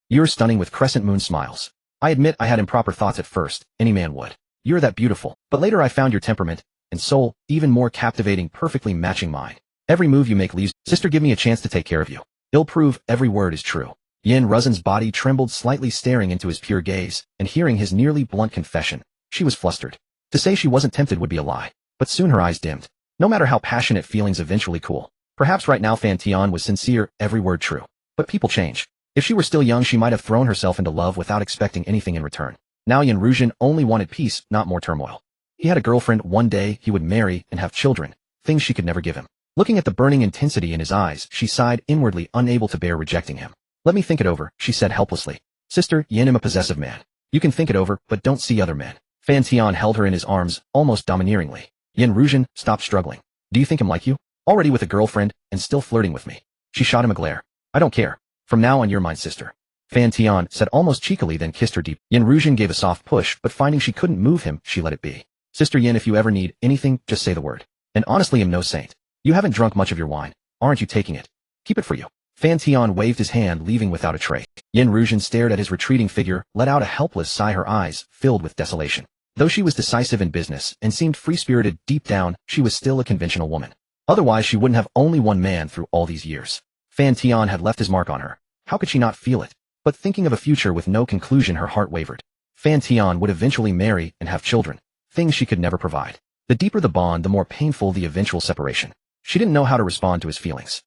You're stunning with crescent moon smiles. I admit I had improper thoughts at first, any man would. You're that beautiful, but later I found your temperament and soul even more captivating, perfectly matching mine. Every move you make leaves. Sister, give me a chance to take care of you. He'll prove every word is true. Yin Ruzhen's body trembled slightly, staring into his pure gaze, and hearing his nearly blunt confession. She was flustered. To say she wasn't tempted would be a lie, but soon her eyes dimmed. No matter how passionate, feelings eventually cool. Perhaps right now Fan Tian was sincere, every word true. But people change. If she were still young, she might have thrown herself into love without expecting anything in return. Now Yin Ruzhen only wanted peace, not more turmoil. He had a girlfriend. One day he would marry and have children, things she could never give him. Looking at the burning intensity in his eyes, she sighed inwardly, unable to bear rejecting him. Let me think it over, she said helplessly. Sister, Yin, am a possessive man. You can think it over, but don't see other men. Fan Tian held her in his arms, almost domineeringly. Yin Ruzhen, stop struggling. Do you think I'm like you? Already with a girlfriend, and still flirting with me? She shot him a glare. I don't care. From now on you're mine, sister. Fan Tian said almost cheekily, then kissed her deep. Yin Ruzhen gave a soft push, but finding she couldn't move him, she let it be. Sister Yin, if you ever need anything, just say the word. And honestly, I'm no saint. You haven't drunk much of your wine. Aren't you taking it? Keep it for you. Fan Tian waved his hand, leaving without a trace. Yin Ruzhen stared at his retreating figure, let out a helpless sigh, her eyes filled with desolation. Though she was decisive in business and seemed free-spirited, deep down, she was still a conventional woman. Otherwise she wouldn't have only one man through all these years. Fan Tian had left his mark on her. How could she not feel it? But thinking of a future with no conclusion, her heart wavered. Fan Tian would eventually marry and have children, things she could never provide. The deeper the bond, the more painful the eventual separation. She didn't know how to respond to his feelings.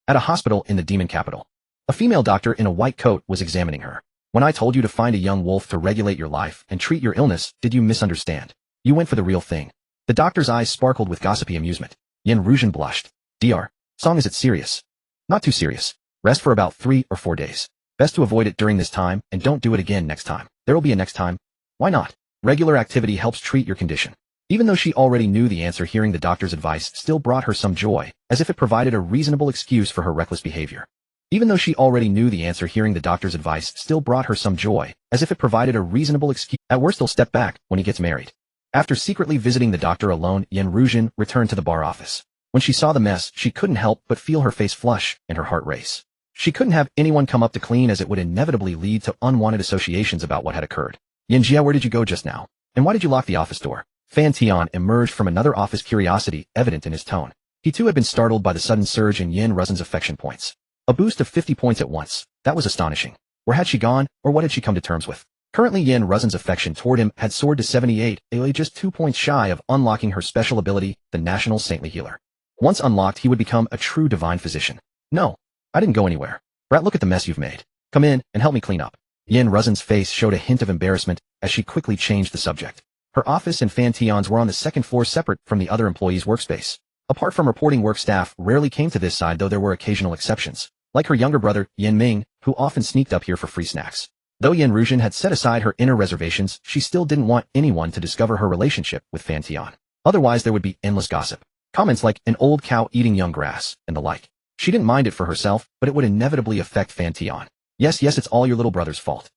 At a hospital in the demon capital, a female doctor in a white coat was examining her. When I told you to find a young wolf to regulate your life and treat your illness, did you misunderstand? You went for the real thing. The doctor's eyes sparkled with gossipy amusement. Yin Ruzhen blushed. Dr. Song, is it serious? Not too serious. Rest for about 3 or 4 days. Best to avoid it during this time, and don't do it again next time. There will be a next time. Why not? Regular activity helps treat your condition. Even though she already knew the answer, hearing the doctor's advice still brought her some joy, as if it provided a reasonable excuse for her reckless behavior. Even though she already knew the answer, hearing the doctor's advice still brought her some joy, as if it provided a reasonable excuse. At worst, he'll step back when he gets married. After secretly visiting the doctor alone, Yin Ruzhen returned to the bar office. When she saw the mess, she couldn't help but feel her face flush and her heart race. She couldn't have anyone come up to clean, as it would inevitably lead to unwanted associations about what had occurred. Yin Jia, where did you go just now? And why did you lock the office door? Fan Tian emerged from another office, curiosity evident in his tone. He too had been startled by the sudden surge in Yin Ruzhen's affection points. A boost of 50 points at once. That was astonishing. Where had she gone, or what had she come to terms with? Currently, Yin Ruzhen's affection toward him had soared to 78, just 2 points shy of unlocking her special ability, the National Saintly Healer. Once unlocked, he would become a true divine physician. No, I didn't go anywhere. Brat, look at the mess you've made. Come in and help me clean up. Yin Ruzhen's face showed a hint of embarrassment as she quickly changed the subject. Her office and Fan Tian's were on the second floor, separate from the other employees' workspace. Apart from reporting work, staff rarely came to this side, though there were occasional exceptions, like her younger brother, Yin Ming, who often sneaked up here for free snacks. Though Yin Ruzhen had set aside her inner reservations, she still didn't want anyone to discover her relationship with Fan Tian. Otherwise there would be endless gossip. Comments like, an old cow eating young grass, and the like. She didn't mind it for herself, but it would inevitably affect Fan Tian. Yes, it's all your little brother's fault.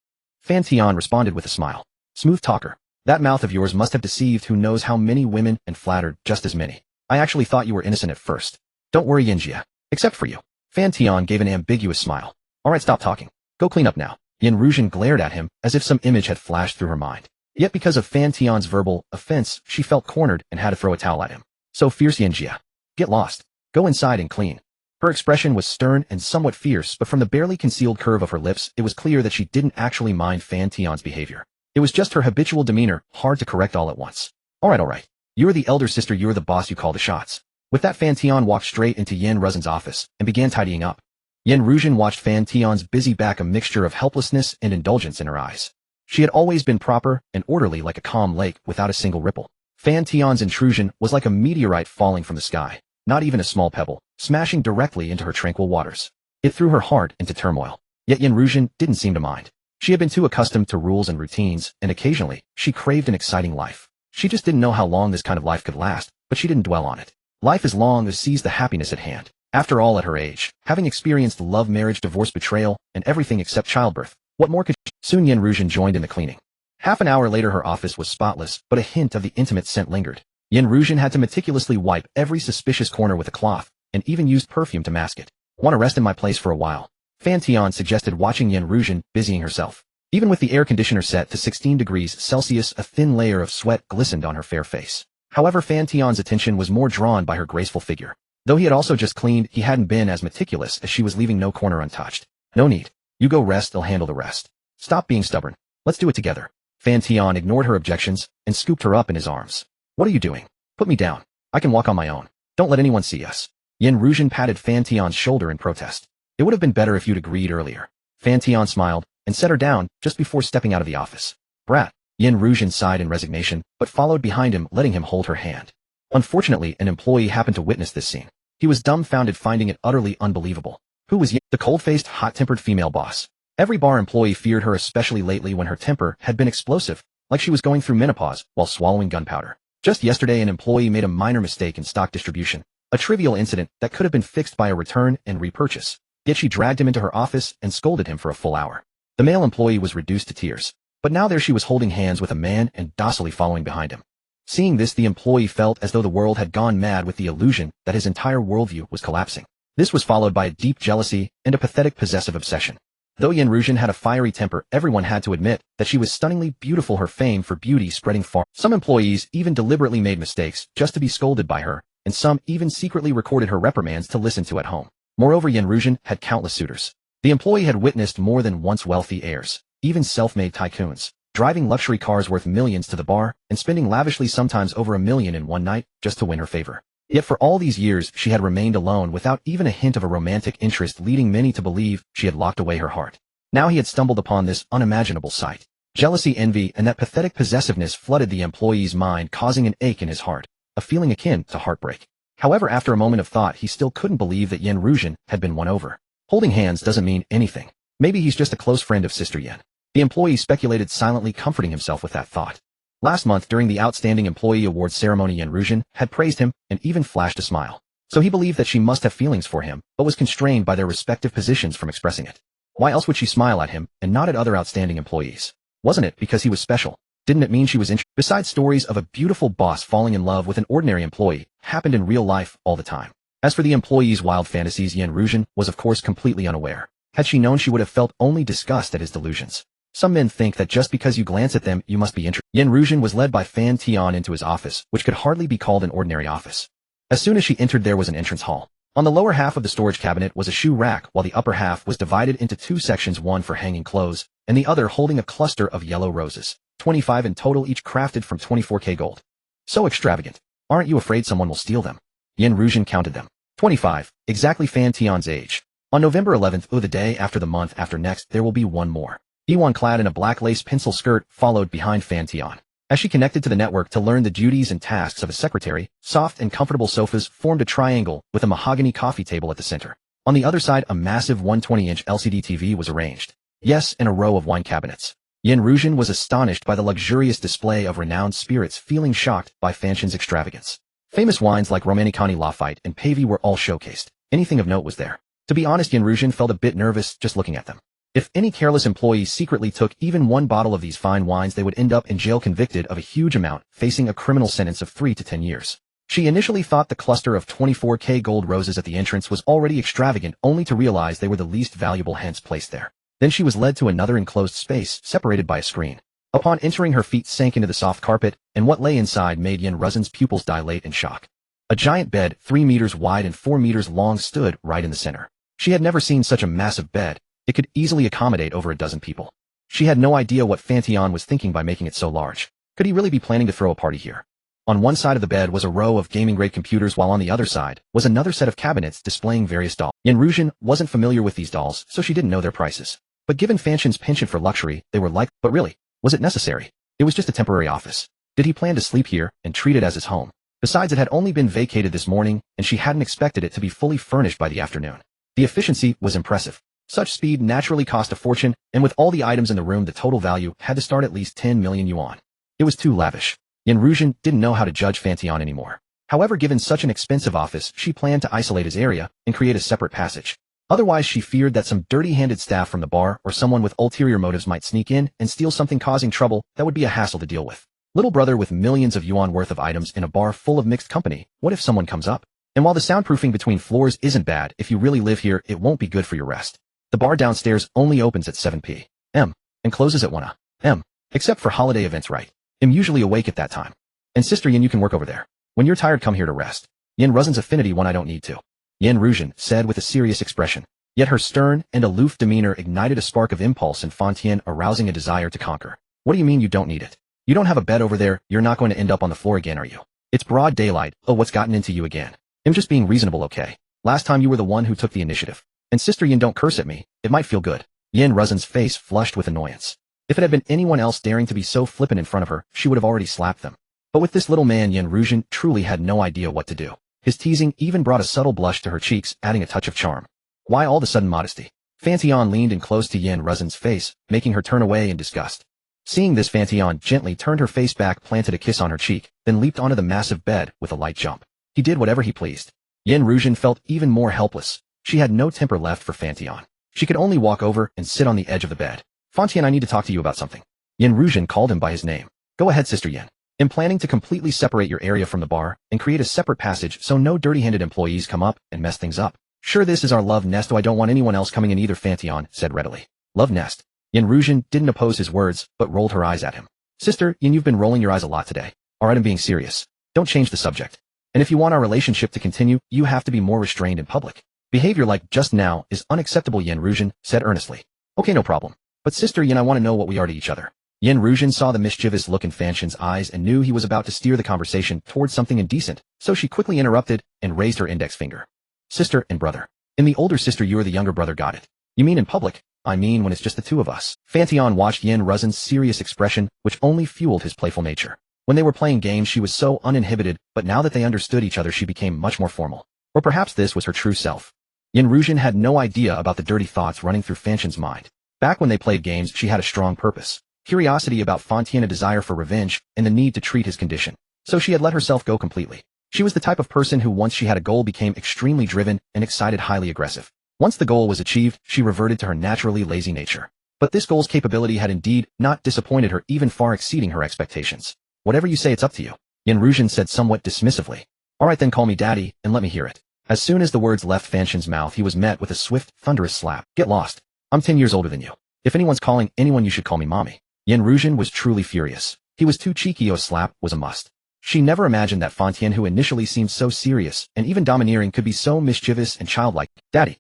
Fan Tian responded with a smile. Smooth talker. That mouth of yours must have deceived who knows how many women and flattered just as many. I actually thought you were innocent at first. Don't worry, Yinjia. Except for you. Fan Tian gave an ambiguous smile. Alright, stop talking. Go clean up now. Yin Ruzhen glared at him as if some image had flashed through her mind. Yet because of Fan Tian's verbal offense, she felt cornered and had to throw a towel at him. So fierce, Yinjia. Get lost. Go inside and clean. Her expression was stern and somewhat fierce, but from the barely concealed curve of her lips, it was clear that she didn't actually mind Fan Tian's behavior. It was just her habitual demeanor, hard to correct all at once. Alright. You're the elder sister, you're the boss, you call the shots. With that, Fan Tian walked straight into Yan Ruzhen's office and began tidying up. Yan Ruzhen watched Fan Tian's busy back, a mixture of helplessness and indulgence in her eyes. She had always been proper and orderly like a calm lake without a single ripple. Fan Tian's intrusion was like a meteorite falling from the sky, not even a small pebble, smashing directly into her tranquil waters. It threw her heart into turmoil. Yet Yan Ruzhen didn't seem to mind. She had been too accustomed to rules and routines, and occasionally, she craved an exciting life. She just didn't know how long this kind of life could last, but she didn't dwell on it. Life as long as sees the happiness at hand. After all, at her age, having experienced love, marriage, divorce, betrayal, and everything except childbirth, what more could she? Soon Yan Ruzhen joined in the cleaning. Half an hour later, her office was spotless, but a hint of the intimate scent lingered. Yan Ruzhen had to meticulously wipe every suspicious corner with a cloth, and even used perfume to mask it. Want to rest in my place for a while? Fan Tian suggested, watching Yan Ruzhen busying herself. Even with the air conditioner set to 16 degrees Celsius, a thin layer of sweat glistened on her fair face. However, Fan Tian's attention was more drawn by her graceful figure. Though he had also just cleaned, he hadn't been as meticulous, as she was leaving no corner untouched. No need. You go rest, I'll handle the rest. Stop being stubborn. Let's do it together. Fan Tian ignored her objections and scooped her up in his arms. What are you doing? Put me down. I can walk on my own. Don't let anyone see us. Yan Ruzhen patted Fan Tian's shoulder in protest. It would have been better if you'd agreed earlier. Fan Tian smiled and set her down just before stepping out of the office. Brat. Yan Ruzhen sighed in resignation, but followed behind him, letting him hold her hand. Unfortunately, an employee happened to witness this scene. He was dumbfounded, finding it utterly unbelievable. Who was Yan? The cold-faced, hot-tempered female boss. Every bar employee feared her, especially lately when her temper had been explosive, like she was going through menopause while swallowing gunpowder. Just yesterday, an employee made a minor mistake in stock distribution, a trivial incident that could have been fixed by a return and repurchase. Yet she dragged him into her office and scolded him for a full hour. The male employee was reduced to tears. But now there she was, holding hands with a man and docilely following behind him. Seeing this, the employee felt as though the world had gone mad, with the illusion that his entire worldview was collapsing. This was followed by a deep jealousy and a pathetic possessive obsession. Though Yan Ruzhen had a fiery temper, everyone had to admit that she was stunningly beautiful, her fame for beauty spreading far. Some employees even deliberately made mistakes just to be scolded by her, and some even secretly recorded her reprimands to listen to at home. Moreover, Yan Ruzhen had countless suitors. The employee had witnessed more than once wealthy heirs, even self-made tycoons, driving luxury cars worth millions to the bar and spending lavishly, sometimes over $1 million in one night, just to win her favor. Yet for all these years she had remained alone, without even a hint of a romantic interest, leading many to believe she had locked away her heart. Now he had stumbled upon this unimaginable sight. Jealousy, envy, and that pathetic possessiveness flooded the employee's mind, causing an ache in his heart, a feeling akin to heartbreak. However, after a moment of thought, he still couldn't believe that Yan Ruzhen had been won over. Holding hands doesn't mean anything. Maybe he's just a close friend of Sister Yan. The employee speculated, silently comforting himself with that thought. Last month, during the Outstanding Employee Awards ceremony, Yan Ruzhen had praised him and even flashed a smile. So he believed that she must have feelings for him, but was constrained by their respective positions from expressing it. Why else would she smile at him and not at other outstanding employees? Wasn't it because he was special? Didn't it mean she was interested? Besides, stories of a beautiful boss falling in love with an ordinary employee happened in real life all the time. As for the employee's wild fantasies, Yan Ruzhen was of course completely unaware. Had she known, she would have felt only disgust at his delusions. Some men think that just because you glance at them, you must be interested. Yan Ruzhen was led by Fan Tian into his office, which could hardly be called an ordinary office. As soon as she entered, there was an entrance hall. On the lower half of the storage cabinet was a shoe rack, while the upper half was divided into two sections, one for hanging clothes, and the other holding a cluster of yellow roses, 25 in total, each crafted from 24K gold. So extravagant. Aren't you afraid someone will steal them? Yan Ruzhen counted them. 25, exactly Fan Tian's age. On November 11th, the day after the month after next, there will be one more. Iwan, clad in a black lace pencil skirt, followed behind Fan Tian. As she connected to the network to learn the duties and tasks of a secretary, soft and comfortable sofas formed a triangle with a mahogany coffee table at the center. On the other side, a massive 120-inch LCD TV was arranged. Yes, and a row of wine cabinets. Yan Ruzhen was astonished by the luxurious display of renowned spirits, feeling shocked by Fan Tian's extravagance. Famous wines like Romanée-Conti, Lafite, and Pavie were all showcased. Anything of note was there. To be honest, Yan Ruzhen felt a bit nervous just looking at them. If any careless employee secretly took even one bottle of these fine wines, they would end up in jail, convicted of a huge amount, facing a criminal sentence of 3 to 10 years. She initially thought the cluster of 24K gold roses at the entrance was already extravagant, only to realize they were the least valuable, hence placed there. Then she was led to another enclosed space, separated by a screen. Upon entering, her feet sank into the soft carpet, and what lay inside made Yan Ruzhen's pupils dilate in shock. A giant bed, 3 meters wide and 4 meters long, stood right in the center. She had never seen such a massive bed. It could easily accommodate over a dozen people. She had no idea what Fan Tian was thinking by making it so large. Could he really be planning to throw a party here? On one side of the bed was a row of gaming-grade computers, while on the other side was another set of cabinets displaying various dolls. Yin Ruzhen wasn't familiar with these dolls, so she didn't know their prices. But given Fan Tian's penchant for luxury, they were like, but really, was it necessary? It was just a temporary office. Did he plan to sleep here and treat it as his home? Besides, it had only been vacated this morning, and she hadn't expected it to be fully furnished by the afternoon. The efficiency was impressive. Such speed naturally cost a fortune, and with all the items in the room, the total value had to start at least 10 million yuan. It was too lavish. Yin Ruzhen didn't know how to judge Fan Tian anymore. However, given such an expensive office, she planned to isolate his area and create a separate passage. Otherwise, she feared that some dirty-handed staff from the bar or someone with ulterior motives might sneak in and steal something, causing trouble that would be a hassle to deal with. Little brother with millions of yuan worth of items in a bar full of mixed company, what if someone comes up? And while the soundproofing between floors isn't bad, if you really live here, it won't be good for your rest. The bar downstairs only opens at 7 p.m. and closes at 1 a.m. Except for holiday events, right? I'm usually awake at that time. And Sister Yin, you can work over there. When you're tired, come here to rest. Yin Ruzhen's affinity one I don't need to. Yin Ruzhen said with a serious expression. Yet her stern and aloof demeanor ignited a spark of impulse in Fan Tian, arousing a desire to conquer. What do you mean you don't need it? You don't have a bed over there, you're not going to end up on the floor again, are you? It's broad daylight. Oh, what's gotten into you again? I'm just being reasonable, okay? Last time you were the one who took the initiative. And Sister Yin, don't curse at me, it might feel good. Yin Ruzhen's face flushed with annoyance. If it had been anyone else daring to be so flippant in front of her, she would have already slapped them. But with this little man, Yin Ruzhen truly had no idea what to do. His teasing even brought a subtle blush to her cheeks, adding a touch of charm. Why all the sudden modesty? Fan Tian leaned in close to Yin Ruzhen's face, making her turn away in disgust. Seeing this, Fan Tian gently turned her face back, planted a kiss on her cheek, then leaped onto the massive bed with a light jump. He did whatever he pleased. Yin Ruzhen felt even more helpless. She had no temper left for Fan Tian. She could only walk over and sit on the edge of the bed. Fan Tian, I need to talk to you about something. Yin Ruzhen called him by his name. Go ahead, Sister Yin. I'm planning to completely separate your area from the bar and create a separate passage so no dirty-handed employees come up and mess things up. Sure, this is our love nest, though I don't want anyone else coming in either, Fan Tian said readily. Love nest? Yin Ruzhen didn't oppose his words, but rolled her eyes at him. Sister Yin, you've been rolling your eyes a lot today. Alright, I'm being serious. Don't change the subject. And if you want our relationship to continue, you have to be more restrained in public. Behavior like just now is unacceptable, Yin Ruzhen said earnestly. Okay, no problem. But Sister Yin, I want to know what we are to each other. Yin Ruzhen saw the mischievous look in Fan Tian's eyes and knew he was about to steer the conversation towards something indecent, so she quickly interrupted and raised her index finger. Sister and brother. In the older sister, you're the younger brother, got it. You mean in public? I mean when it's just the two of us. Fan Tian watched Yin Ruzhen's serious expression, which only fueled his playful nature. When they were playing games, she was so uninhibited, but now that they understood each other, she became much more formal. Or perhaps this was her true self. Yin Ruzhen had no idea about the dirty thoughts running through Fan Tian's mind. Back when they played games, she had a strong purpose. Curiosity about Fan Tian, a desire for revenge, and the need to treat his condition. So she had let herself go completely. She was the type of person who, once she had a goal, became extremely driven and excited, highly aggressive. Once the goal was achieved, she reverted to her naturally lazy nature. But this goal's capability had indeed not disappointed her, even far exceeding her expectations. Whatever you say, it's up to you, Yin Ruzhen said somewhat dismissively. Alright then, call me daddy, and let me hear it. As soon as the words left Fan Tian's mouth, he was met with a swift, thunderous slap. Get lost. I'm 10 years older than you. If anyone's calling anyone, you should call me mommy. Yin Ruzhen was truly furious. He was too cheeky. A slap was a must. She never imagined that Fan Tian, who initially seemed so serious and even domineering, could be so mischievous and childlike. Daddy.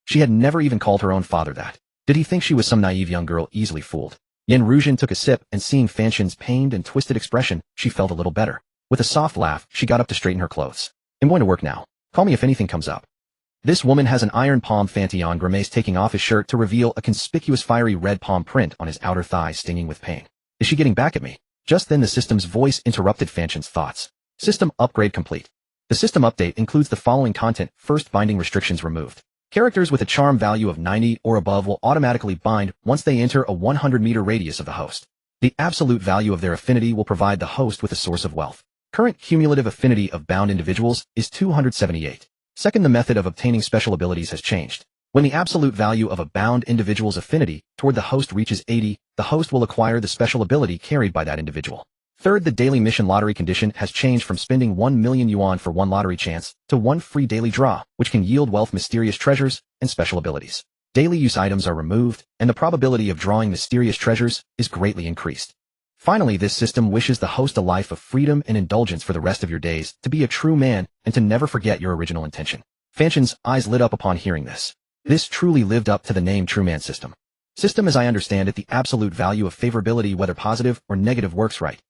She had never even called her own father that. Did he think she was some naive young girl easily fooled? Yin Ruzhen took a sip, and seeing Fan Tian's pained and twisted expression, she felt a little better. With a soft laugh, she got up to straighten her clothes. I'm going to work now. Call me if anything comes up. This woman has an iron palm. Fan Tian grimaced, taking off his shirt to reveal a conspicuous fiery red palm print on his outer thigh, stinging with pain. Is she getting back at me? Just then the system's voice interrupted Fan Tian's thoughts. System upgrade complete. The system update includes the following content. First, binding restrictions removed. Characters with a charm value of 90 or above will automatically bind once they enter a 100-meter radius of the host. The absolute value of their affinity will provide the host with a source of wealth. Current cumulative affinity of bound individuals is 278. Second, the method of obtaining special abilities has changed. When the absolute value of a bound individual's affinity toward the host reaches 80, the host will acquire the special ability carried by that individual. Third, the daily mission lottery condition has changed from spending 1 million yuan for one lottery chance to one free daily draw, which can yield wealth, mysterious treasures, and special abilities. Daily use items are removed, and the probability of drawing mysterious treasures is greatly increased. Finally, this system wishes the host a life of freedom and indulgence for the rest of your days, to be a true man, and to never forget your original intention. Fan Tian's eyes lit up upon hearing this. This truly lived up to the name True Man system. System, as I understand it, the absolute value of favorability, whether positive or negative, works right.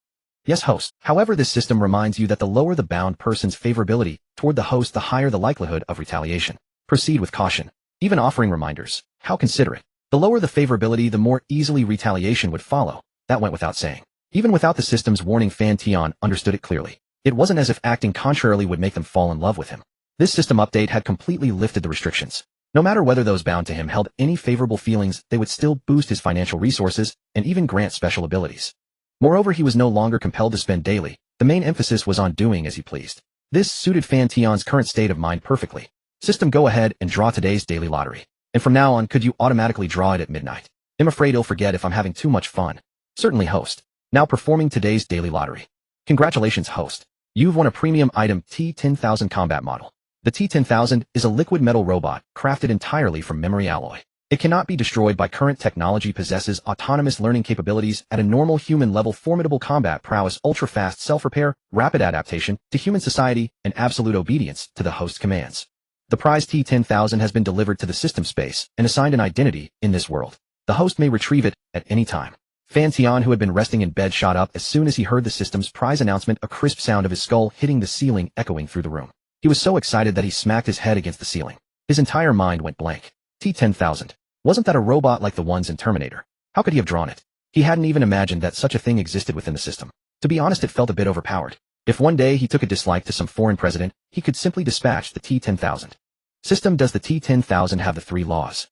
Yes, host. However, this system reminds you that the lower the bound person's favorability toward the host, the higher the likelihood of retaliation. Proceed with caution. Even offering reminders. How considerate. The lower the favorability, the more easily retaliation would follow. That went without saying. Even without the system's warning, Fan Tian understood it clearly. It wasn't as if acting contrarily would make them fall in love with him. This system update had completely lifted the restrictions. No matter whether those bound to him held any favorable feelings, they would still boost his financial resources and even grant special abilities. Moreover, he was no longer compelled to spend daily. The main emphasis was on doing as he pleased. This suited Fan Tian's current state of mind perfectly. System, go ahead and draw today's daily lottery. And from now on, could you automatically draw it at midnight? I'm afraid he'll forget if I'm having too much fun. Certainly, host. Now performing today's daily lottery. Congratulations, host. You've won a premium item T-10,000 combat model. The T-10,000 is a liquid metal robot crafted entirely from memory alloy. It cannot be destroyed by current technology, possesses autonomous learning capabilities at a normal human level, formidable combat prowess, ultra-fast self-repair, rapid adaptation to human society, and absolute obedience to the host commands. The prize T-10,000 has been delivered to the system space and assigned an identity in this world. The host may retrieve it at any time. Fan Tian, who had been resting in bed, shot up as soon as he heard the system's prize announcement, a crisp sound of his skull hitting the ceiling echoing through the room. He was so excited that he smacked his head against the ceiling. His entire mind went blank. T-10,000. Wasn't that a robot like the ones in Terminator? How could he have drawn it? He hadn't even imagined that such a thing existed within the system. To be honest, it felt a bit overpowered. If one day he took a dislike to some foreign president, he could simply dispatch the T-10,000. System, does the T-10,000 have the 3 laws?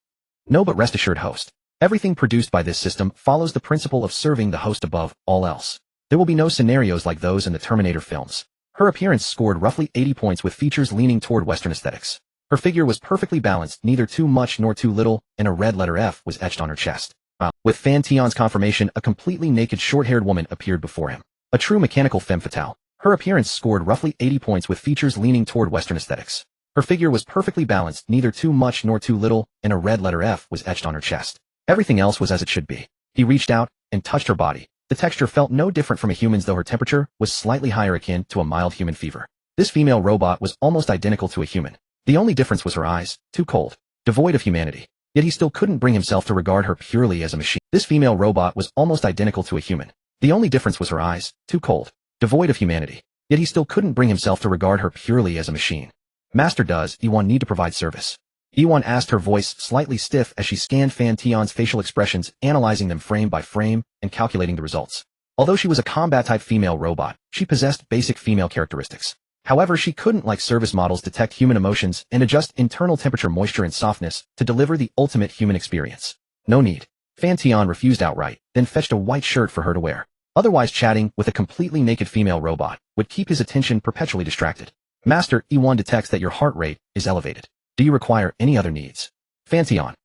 No, but rest assured, host. Everything produced by this system follows the principle of serving the host above all else. There will be no scenarios like those in the Terminator films. Her appearance scored roughly 80 points with features leaning toward Western aesthetics. Her figure was perfectly balanced, neither too much nor too little, and a red letter F was etched on her chest. With Fan Tian's confirmation, a completely naked short-haired woman appeared before him. A true mechanical femme fatale. Her appearance scored roughly 80 points with features leaning toward Western aesthetics. Her figure was perfectly balanced, neither too much nor too little, and a red letter F was etched on her chest. Everything else was as it should be. He reached out and touched her body. The texture felt no different from a human's, though her temperature was slightly higher, akin to a mild human fever. This female robot was almost identical to a human. The only difference was her eyes, too cold, devoid of humanity. Yet he still couldn't bring himself to regard her purely as a machine. This female robot was almost identical to a human. The only difference was her eyes, too cold, devoid of humanity. Yet he still couldn't bring himself to regard her purely as a machine. Master, does Ewan need to provide service? Ewan asked, her voice slightly stiff as she scanned Fan Tian's facial expressions, analyzing them frame by frame and calculating the results. Although she was a combat-type female robot, she possessed basic female characteristics. However, she couldn't, like service models, detect human emotions and adjust internal temperature, moisture, and softness to deliver the ultimate human experience. No need. Fan Tian refused outright, then fetched a white shirt for her to wear. Otherwise, chatting with a completely naked female robot would keep his attention perpetually distracted. Master, Ewan detects that your heart rate is elevated. Do you require any other needs? Fan Tian.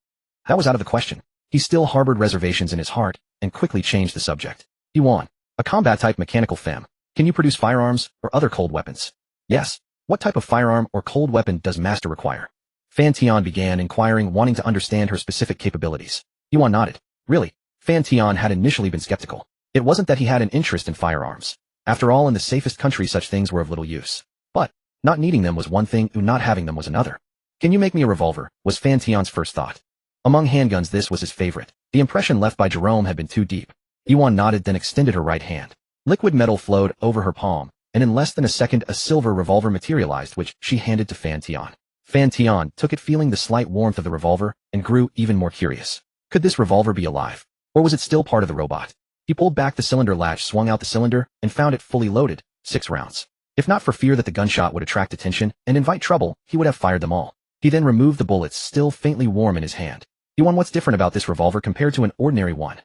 That was out of the question. He still harbored reservations in his heart and quickly changed the subject. Ewan, a combat-type mechanical femme. Can you produce firearms or other cold weapons? Yes. What type of firearm or cold weapon does Master require? Fan Tian began inquiring, wanting to understand her specific capabilities. Ewan nodded. Really? Fan Tian had initially been skeptical. It wasn't that he had an interest in firearms. After all, in the safest country, such things were of little use. But not needing them was one thing, and not having them was another. Can you make me a revolver? Was Fan Tian's first thought. Among handguns, this was his favorite. The impression left by Jerome had been too deep. Ewan nodded, then extended her right hand. Liquid metal flowed over her palm, and in less than a second a silver revolver materialized, which she handed to Fan Tian. Fan Tian took it, feeling the slight warmth of the revolver, and grew even more curious. Could this revolver be alive? Or was it still part of the robot? He pulled back the cylinder latch, swung out the cylinder, and found it fully loaded, 6 rounds. If not for fear that the gunshot would attract attention and invite trouble, he would have fired them all. He then removed the bullets, still faintly warm in his hand. Ewan, what's different about this revolver compared to an ordinary one?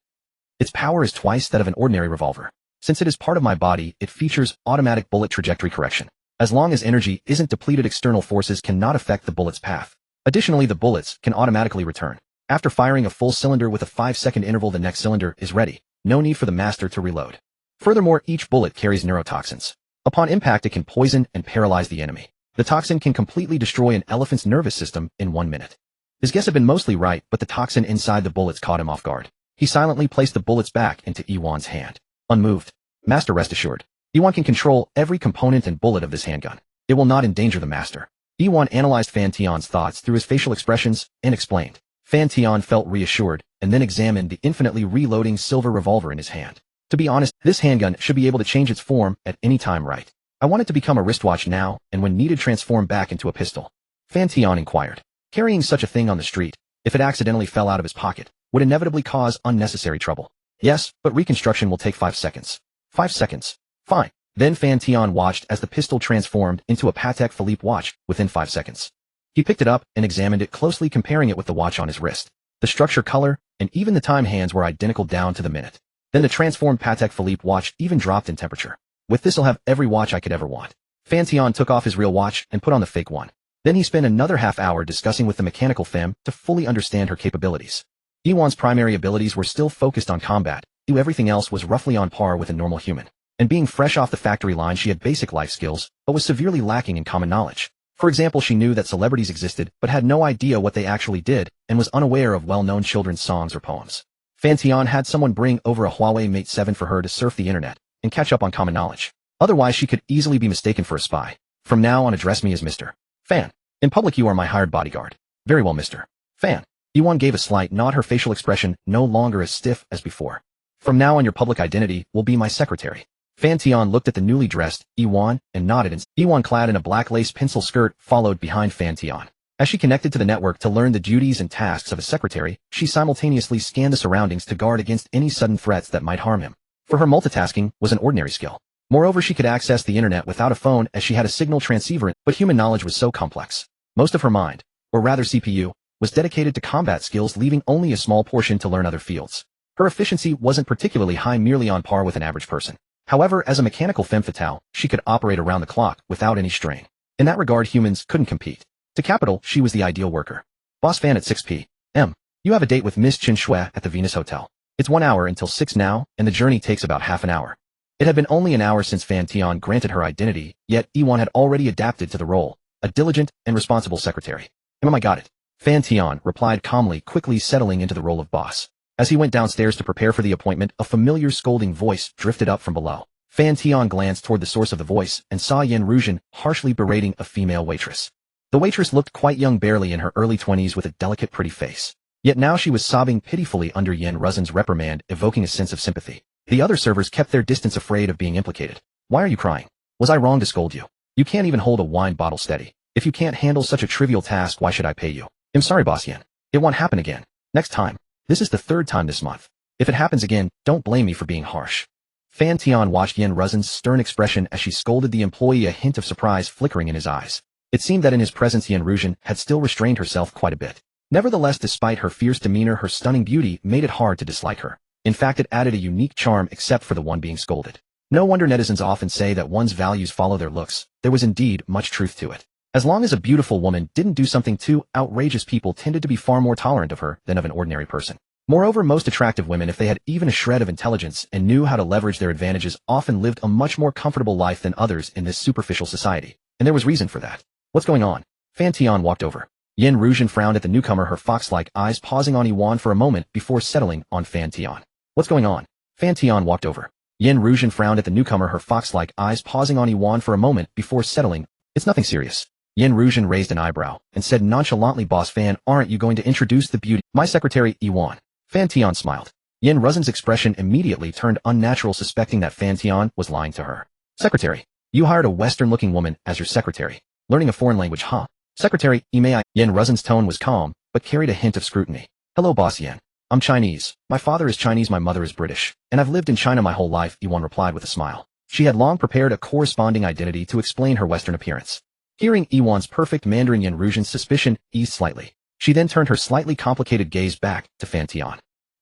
Its power is twice that of an ordinary revolver. Since it is part of my body, it features automatic bullet trajectory correction. As long as energy isn't depleted, external forces cannot affect the bullet's path. Additionally, the bullets can automatically return. After firing a full cylinder with a 5-second interval, the next cylinder is ready. No need for the Master to reload. Furthermore, each bullet carries neurotoxins. Upon impact, it can poison and paralyze the enemy. The toxin can completely destroy an elephant's nervous system in 1 minute. His guess had been mostly right, but the toxin inside the bullets caught him off guard. He silently placed the bullets back into Ewan's hand. unmoved. Master, rest assured. Yuan can control every component and bullet of this handgun. It will not endanger the master. Yuan analyzed Fan Tian's thoughts through his facial expressions and explained. Fan Tian felt reassured and then examined the infinitely reloading silver revolver in his hand. To be honest, this handgun should be able to change its form at any time, right? I want it to become a wristwatch now and when needed transform back into a pistol. Fan Tian inquired. Carrying such a thing on the street, if it accidentally fell out of his pocket, would inevitably cause unnecessary trouble. Yes, but reconstruction will take 5 seconds. 5 seconds. Fine. Then Fan Tian watched as the pistol transformed into a Patek Philippe watch within 5 seconds. He picked it up and examined it closely, comparing it with the watch on his wrist. The structure, color, and even the time hands were identical down to the minute. Then the transformed Patek Philippe watch even dropped in temperature. With this I'll have every watch I could ever want. Fan Tian took off his real watch and put on the fake one. Then he spent another half hour discussing with the mechanical femme to fully understand her capabilities. Yuan's primary abilities were still focused on combat, though everything else was roughly on par with a normal human. And being fresh off the factory line, she had basic life skills, but was severely lacking in common knowledge. For example, she knew that celebrities existed, but had no idea what they actually did, and was unaware of well-known children's songs or poems. Fan Tian had someone bring over a Huawei Mate 7 for her to surf the internet and catch up on common knowledge. Otherwise, she could easily be mistaken for a spy. From now on, address me as Mr. Fan. In public, you are my hired bodyguard. Very well, Mr. Fan. Yuan gave a slight nod, her facial expression no longer as stiff as before. From now on, your public identity will be my secretary. Fan Tian looked at the newly dressed Yuan and nodded, and Yuan, clad in a black lace pencil skirt, followed behind Fan Tian. As she connected to the network to learn the duties and tasks of a secretary, she simultaneously scanned the surroundings to guard against any sudden threats that might harm him. For her, multitasking was an ordinary skill. Moreover, she could access the internet without a phone as she had a signal transceiver, but human knowledge was so complex. Most of her mind, or rather CPU, was dedicated to combat skills, leaving only a small portion to learn other fields. Her efficiency wasn't particularly high, merely on par with an average person. However, as a mechanical femme fatale, she could operate around the clock without any strain. In that regard, humans couldn't compete. To capital, she was the ideal worker. Boss Fan, at 6 p.m. You have a date with Miss Chin Shui at the Venus Hotel. It's 1 hour until 6 now, and the journey takes about half an hour. It had been only an hour since Fan Tian granted her identity, yet Yuan had already adapted to the role, a diligent and responsible secretary. I got it. Fan Tian replied calmly, quickly settling into the role of boss. As he went downstairs to prepare for the appointment, a familiar scolding voice drifted up from below. Fan Tian glanced toward the source of the voice and saw Yen Ruzhen harshly berating a female waitress. The waitress looked quite young, barely in her early 20s, with a delicate, pretty face. Yet now she was sobbing pitifully under Yen Ruzhen's reprimand, evoking a sense of sympathy. The other servers kept their distance, afraid of being implicated. Why are you crying? Was I wrong to scold you? You can't even hold a wine bottle steady. If you can't handle such a trivial task, why should I pay you? I'm sorry, Boss Yen. It won't happen again. Next time. This is the 3rd time this month. If it happens again, don't blame me for being harsh. Fan Tian watched Yen Ruzhen's stern expression as she scolded the employee, a hint of surprise flickering in his eyes. It seemed that in his presence Yen Ruzhen had still restrained herself quite a bit. Nevertheless, despite her fierce demeanor, her stunning beauty made it hard to dislike her. In fact, it added a unique charm, except for the one being scolded. No wonder netizens often say that one's values follow their looks. There was indeed much truth to it. As long as a beautiful woman didn't do something too outrageous, people tended to be far more tolerant of her than of an ordinary person. Moreover, most attractive women, if they had even a shred of intelligence and knew how to leverage their advantages, often lived a much more comfortable life than others in this superficial society. And there was reason for that. What's going on? Fan Tian walked over. Yen Ruzhen frowned at the newcomer, her fox-like eyes pausing on Yuan for a moment before settling on Fan Tian. What's going on? Fan Tian walked over. Yen Ruzhen frowned at the newcomer, her fox-like eyes pausing on Yuan for a moment before settling. It's nothing serious. Yen Ruzhen raised an eyebrow and said nonchalantly, Boss Fan, aren't you going to introduce the beauty? My secretary, Yuan. Fan Tian smiled. Yen Ruzhen's expression immediately turned unnatural, suspecting that Fan Tian was lying to her. Secretary. You hired a Western-looking woman as your secretary. Learning a foreign language, huh? Secretary, may I? Yen Ruzhen's tone was calm, but carried a hint of scrutiny. Hello, Boss Yen. I'm Chinese. My father is Chinese, my mother is British, and I've lived in China my whole life, Yuan replied with a smile. She had long prepared a corresponding identity to explain her Western appearance. Hearing Yuan's perfect Mandarin, Yen Ruzhen's suspicion eased slightly. She then turned her slightly complicated gaze back to Fan Tian.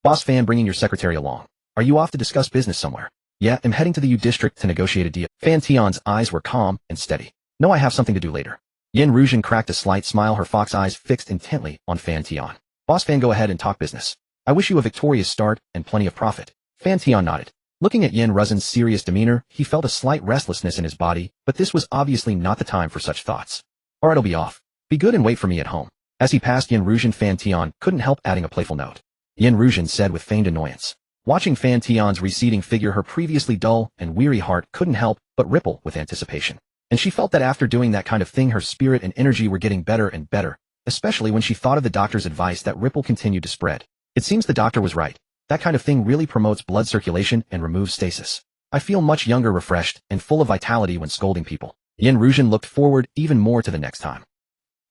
Boss Fan, bringing your secretary along. Are you off to discuss business somewhere? Yeah, I'm heading to the U district to negotiate a deal. Fan Tian's eyes were calm and steady. No, I have something to do later. Yen Ruzhen cracked a slight smile, her fox eyes fixed intently on Fan Tian. Boss Fan, go ahead and talk business. I wish you a victorious start and plenty of profit. Fan Tian nodded. Looking at Yen Ruzhen's serious demeanor, he felt a slight restlessness in his body, but this was obviously not the time for such thoughts. Alright, I'll be off. Be good and wait for me at home. As he passed Yen Ruzhen, Fan Tian couldn't help adding a playful note. Yen Ruzhen said with feigned annoyance. Watching Fan Tian's receding figure, her previously dull and weary heart couldn't help but ripple with anticipation. And she felt that after doing that kind of thing, her spirit and energy were getting better and better, especially when she thought of the doctor's advice. That ripple continued to spread. It seems the doctor was right. That kind of thing really promotes blood circulation and removes stasis. I feel much younger, refreshed, and full of vitality when scolding people. Yin Ruzhen looked forward even more to the next time.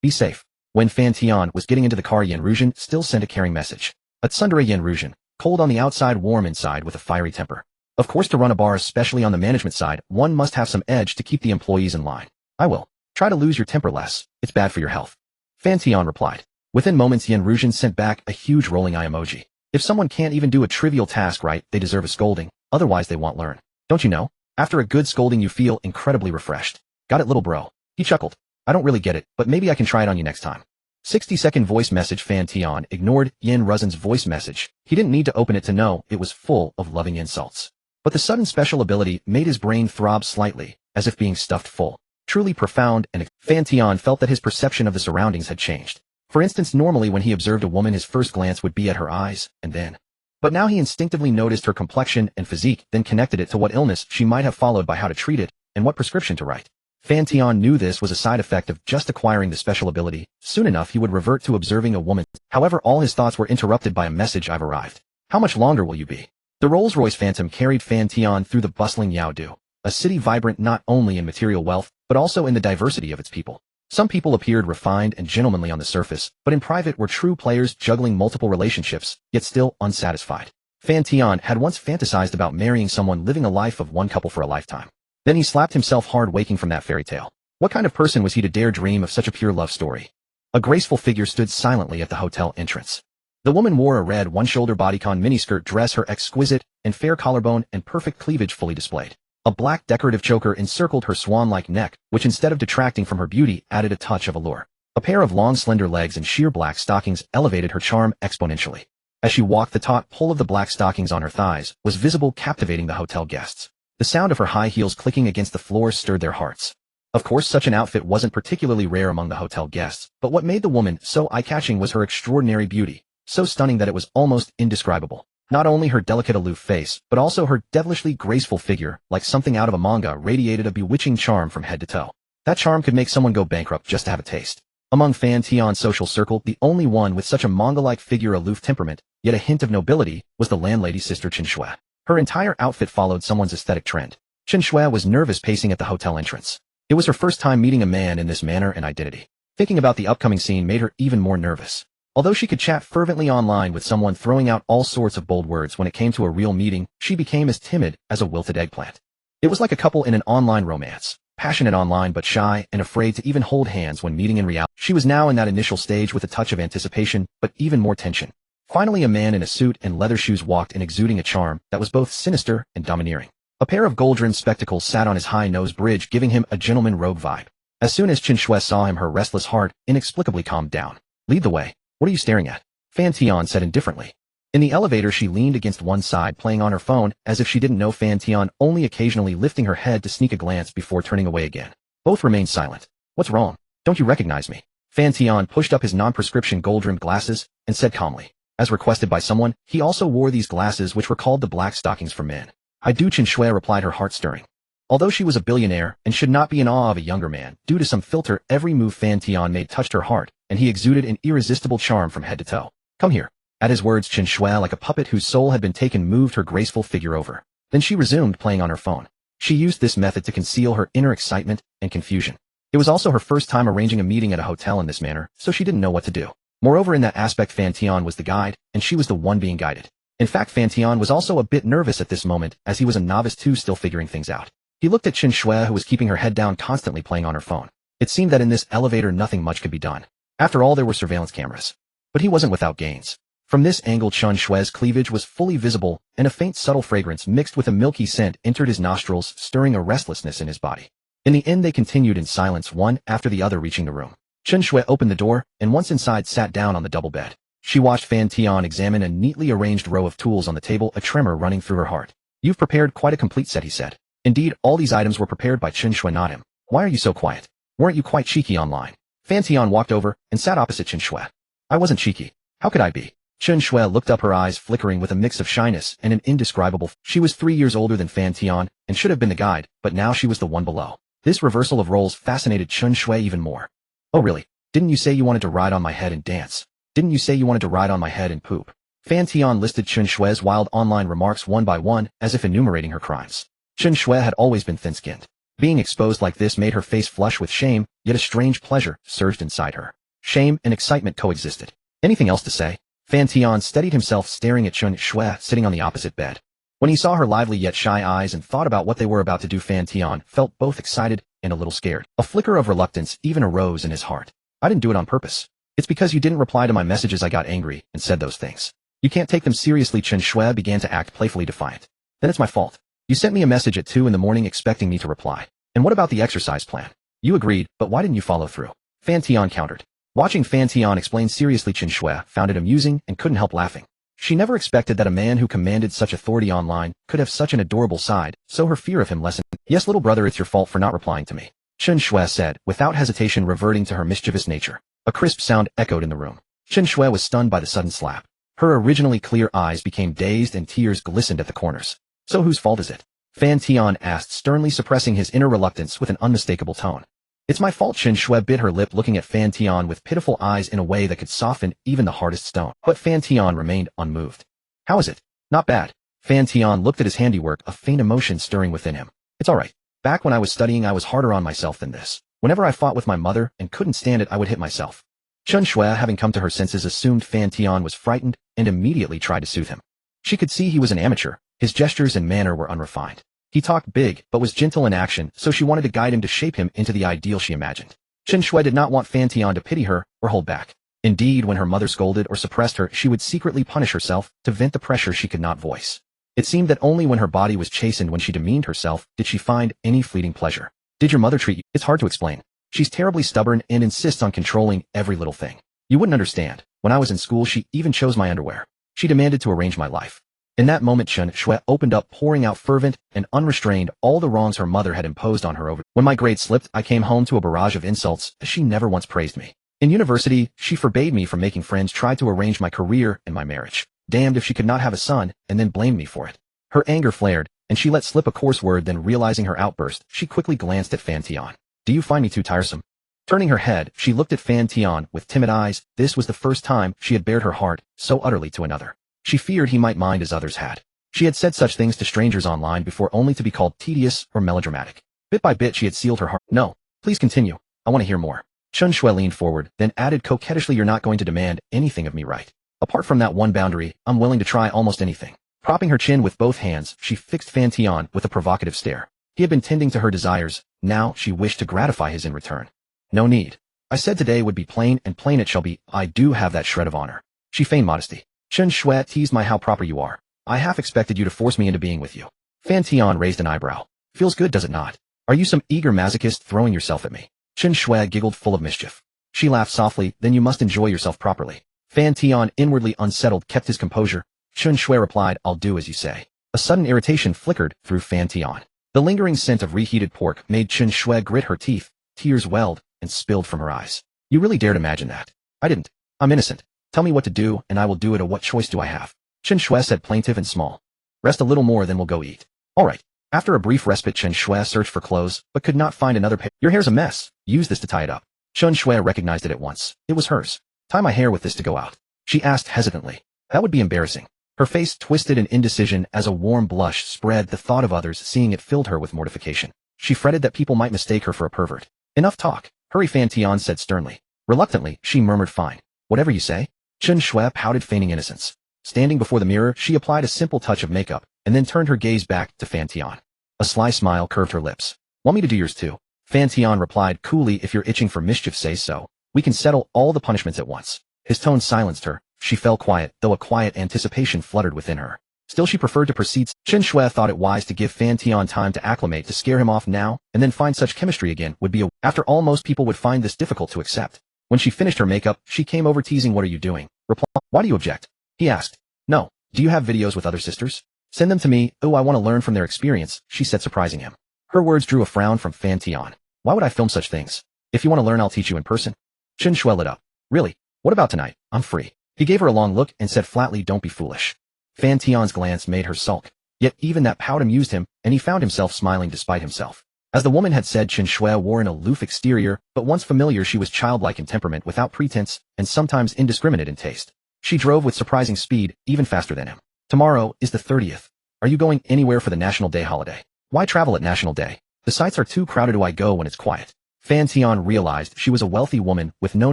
Be safe. When Fan Tian was getting into the car, Yin Ruzhen still sent a caring message. A tsundere Yin Ruzhen, cold on the outside, warm inside with a fiery temper. Of course, to run a bar, especially on the management side, one must have some edge to keep the employees in line. I will. Try to lose your temper less. It's bad for your health. Fan Tian replied. Within moments, Yin Ruzhen sent back a huge rolling eye emoji. If someone can't even do a trivial task right, they deserve a scolding, otherwise they won't learn. Don't you know? After a good scolding you feel incredibly refreshed. Got it, little bro? He chuckled. I don't really get it, but maybe I can try it on you next time. 60-second voice message. Fan Tian ignored Yin Ruzhen's voice message. He didn't need to open it to know it was full of loving insults. But the sudden special ability made his brain throb slightly, as if being stuffed full. Truly profound, and Fan Tian felt that his perception of the surroundings had changed. For instance, normally when he observed a woman his first glance would be at her eyes, and then. But now he instinctively noticed her complexion and physique, then connected it to what illness she might have followed by how to treat it, and what prescription to write. Fan Tian knew this was a side effect of just acquiring the special ability. Soon enough he would revert to observing a woman. However, all his thoughts were interrupted by a message. I've arrived. How much longer will you be? The Rolls-Royce Phantom carried Fan Tian through the bustling Yaodu, a city vibrant not only in material wealth, but also in the diversity of its people. Some people appeared refined and gentlemanly on the surface, but in private were true players juggling multiple relationships, yet still unsatisfied. Fan Tian had once fantasized about marrying someone, living a life of one couple for a lifetime. Then he slapped himself hard, waking from that fairy tale. What kind of person was he to dare dream of such a pure love story? A graceful figure stood silently at the hotel entrance. The woman wore a red one-shoulder bodycon miniskirt dress, her exquisite and fair collarbone and perfect cleavage fully displayed. A black decorative choker encircled her swan-like neck, which instead of detracting from her beauty added a touch of allure. A pair of long slender legs and sheer black stockings elevated her charm exponentially. As she walked, the taut pull of the black stockings on her thighs was visible, captivating the hotel guests. The sound of her high heels clicking against the floor stirred their hearts. Of course, such an outfit wasn't particularly rare among the hotel guests, but what made the woman so eye-catching was her extraordinary beauty, so stunning that it was almost indescribable. Not only her delicate aloof face, but also her devilishly graceful figure, like something out of a manga, radiated a bewitching charm from head to toe. That charm could make someone go bankrupt just to have a taste. Among Fan Tian's social circle, the only one with such a manga-like figure, aloof temperament, yet a hint of nobility, was the landlady's sister Chen Shui. Her entire outfit followed someone's aesthetic trend. Chen Shui was nervous, pacing at the hotel entrance. It was her first time meeting a man in this manner and identity. Thinking about the upcoming scene made her even more nervous. Although she could chat fervently online with someone throwing out all sorts of bold words, when it came to a real meeting, she became as timid as a wilted eggplant. It was like a couple in an online romance, passionate online but shy and afraid to even hold hands when meeting in reality. She was now in that initial stage with a touch of anticipation, but even more tension. Finally, a man in a suit and leather shoes walked in, exuding a charm that was both sinister and domineering. A pair of gold-rimmed spectacles sat on his high nose bridge, giving him a gentleman rogue vibe. As soon as Chen Shui saw him, her restless heart inexplicably calmed down. Lead the way. What are you staring at? Fan Tian said indifferently. In the elevator, she leaned against one side, playing on her phone, as if she didn't know Fan Tian, only occasionally lifting her head to sneak a glance before turning away again. Both remained silent. What's wrong? Don't you recognize me? Fan Tian pushed up his non-prescription gold-rimmed glasses and said calmly. As requested by someone, he also wore these glasses, which were called the black stockings for men. I do, Chen Shui replied, her heart stirring. Although she was a billionaire and should not be in awe of a younger man, due to some filter, every move Fan Tian made touched her heart, and he exuded an irresistible charm from head to toe. Come here. At his words, Chen Shui, like a puppet whose soul had been taken, moved her graceful figure over. Then she resumed playing on her phone. She used this method to conceal her inner excitement and confusion. It was also her first time arranging a meeting at a hotel in this manner, so she didn't know what to do. Moreover, in that aspect, Fan Tian was the guide, and she was the one being guided. In fact, Fan Tian was also a bit nervous at this moment, as he was a novice too, still figuring things out. He looked at Chen Shui, who was keeping her head down, constantly playing on her phone. It seemed that in this elevator nothing much could be done. After all, there were surveillance cameras. But he wasn't without gains. From this angle, Chen Shui's cleavage was fully visible, and a faint subtle fragrance mixed with a milky scent entered his nostrils, stirring a restlessness in his body. In the end, they continued in silence, one after the other reaching the room. Chen Shui opened the door, and once inside sat down on the double bed. She watched Fan Tian examine a neatly arranged row of tools on the table, a tremor running through her heart. You've prepared quite a complete set, he said. Indeed, all these items were prepared by Chen Shui, not him. Why are you so quiet? Weren't you quite cheeky online? Fan Tian walked over and sat opposite Chen Shui. I wasn't cheeky. How could I be? Chen Shui looked up, her eyes flickering with a mix of shyness and an indescribable. She was 3 years older than Fan Tian and should have been the guide, but now she was the one below. This reversal of roles fascinated Chen Shui even more. Oh really? Didn't you say you wanted to ride on my head and dance? Didn't you say you wanted to ride on my head and poop? Fan Tian listed Chen Shui's wild online remarks one by one, as if enumerating her crimes. Chen Shui had always been thin-skinned. Being exposed like this made her face flush with shame, yet a strange pleasure surged inside her. Shame and excitement coexisted. Anything else to say? Fan Tian steadied himself, staring at Chen Shui sitting on the opposite bed. When he saw her lively yet shy eyes and thought about what they were about to do, Fan Tian felt both excited and a little scared. A flicker of reluctance even arose in his heart. I didn't do it on purpose. It's because you didn't reply to my messages I got angry and said those things. You can't take them seriously. Chen Shui began to act playfully defiant. Then it's my fault. You sent me a message at 2 in the morning expecting me to reply. And what about the exercise plan? You agreed, but why didn't you follow through? Fan Tian countered. Watching Fan Tian explain seriously, Chen Shui found it amusing and couldn't help laughing. She never expected that a man who commanded such authority online could have such an adorable side, so her fear of him lessened. Yes, little brother, it's your fault for not replying to me, Chen Shui said, without hesitation, reverting to her mischievous nature. A crisp sound echoed in the room. Chen Shui was stunned by the sudden slap. Her originally clear eyes became dazed and tears glistened at the corners. So whose fault is it? Fan Tian asked, sternly suppressing his inner reluctance with an unmistakable tone. It's my fault. Chen Shui bit her lip, looking at Fan Tian with pitiful eyes in a way that could soften even the hardest stone. But Fan Tian remained unmoved. How is it? Not bad. Fan Tian looked at his handiwork, a faint emotion stirring within him. It's alright. Back when I was studying, I was harder on myself than this. Whenever I fought with my mother and couldn't stand it, I would hit myself. Chen Shui, having come to her senses, assumed Fan Tian was frightened and immediately tried to soothe him. She could see he was an amateur. His gestures and manner were unrefined. He talked big, but was gentle in action, so she wanted to guide him to shape him into the ideal she imagined. Chen Shui did not want Fan Tian to pity her or hold back. Indeed, when her mother scolded or suppressed her, she would secretly punish herself to vent the pressure she could not voice. It seemed that only when her body was chastened, when she demeaned herself, did she find any fleeting pleasure. Did your mother treat you? It's hard to explain. She's terribly stubborn and insists on controlling every little thing. You wouldn't understand. When I was in school, she even chose my underwear. She demanded to arrange my life. In that moment, Chen Shui opened up, pouring out fervent and unrestrained all the wrongs her mother had imposed on her. When my grades slipped, I came home to a barrage of insults, as she never once praised me. In university, she forbade me from making friends, tried to arrange my career and my marriage. Damned if she could not have a son, and then blamed me for it. Her anger flared, and she let slip a coarse word. Then, realizing her outburst, she quickly glanced at Fan Tian. Do you find me too tiresome? Turning her head, she looked at Fan Tian with timid eyes. This was the first time she had bared her heart so utterly to another. She feared he might mind as others had. She had said such things to strangers online before, only to be called tedious or melodramatic. Bit by bit, she had sealed her heart. No, please continue. I want to hear more. Chen Shui leaned forward, then added coquettishly, you're not going to demand anything of me, right? Apart from that one boundary, I'm willing to try almost anything. Propping her chin with both hands, she fixed Fan Tian with a provocative stare. He had been tending to her desires. Now she wished to gratify his in return. No need. I said today would be plain, and plain it shall be. I do have that shred of honor. She feigned modesty. Chen Shui teased my how proper you are. I half expected you to force me into being with you. Fan Tian raised an eyebrow. Feels good, does it not? Are you some eager masochist throwing yourself at me? Chen Shui giggled, full of mischief. She laughed softly. Then you must enjoy yourself properly. Fan Tian, inwardly unsettled, kept his composure. Chen Shui replied, I'll do as you say. A sudden irritation flickered through Fan Tian. The lingering scent of reheated pork made Chen Shui grit her teeth. Tears welled and spilled from her eyes. You really dared imagine that? I didn't. I'm innocent. Tell me what to do, and I will do it. What choice do I have? Chen Shui said, plaintive and small. Rest a little more, then we'll go eat. All right. After a brief respite, Chen Shui searched for clothes, but could not find another pair. Your hair's a mess. Use this to tie it up. Chen Shui recognized it at once. It was hers. Tie my hair with this to go out, she asked hesitantly. That would be embarrassing. Her face twisted in indecision as a warm blush spread. The thought of others seeing it filled her with mortification. She fretted that people might mistake her for a pervert. Enough talk. Hurry, Fan Tian said sternly. Reluctantly, she murmured, fine. Whatever you say. Chen Shui pouted, feigning innocence. Standing before the mirror, she applied a simple touch of makeup, and then turned her gaze back to Fan Tian. A sly smile curved her lips. Want me to do yours too? Fan Tian replied coolly, if you're itching for mischief, say so. We can settle all the punishments at once. His tone silenced her. She fell quiet, though a quiet anticipation fluttered within her. Still she preferred to proceed. Chen Shui thought it wise to give Fan Tian time to acclimate. To scare him off now, and then find such chemistry again, would be a... After all, most people would find this difficult to accept. When she finished her makeup, she came over, teasing, what are you doing? Reply, why do you object? He asked. No. Do you have videos with other sisters? Send them to me. Oh, I want to learn from their experience, she said, surprising him. Her words drew a frown from Fan Tian. Why would I film such things? If you want to learn, I'll teach you in person. Chen Shui lit up. Really? What about tonight? I'm free. He gave her a long look and said flatly, "Don't be foolish." Fan Tian's glance made her sulk. Yet even that pout amused him, and he found himself smiling despite himself. As the woman had said, Chen Shui wore an aloof exterior, but once familiar she was childlike in temperament without pretense, and sometimes indiscriminate in taste. She drove with surprising speed, even faster than him. "Tomorrow is the 30th. Are you going anywhere for the National Day holiday? Why travel at National Day? The sites are too crowded. Do I go when it's quiet?" Fan Tian realized she was a wealthy woman with no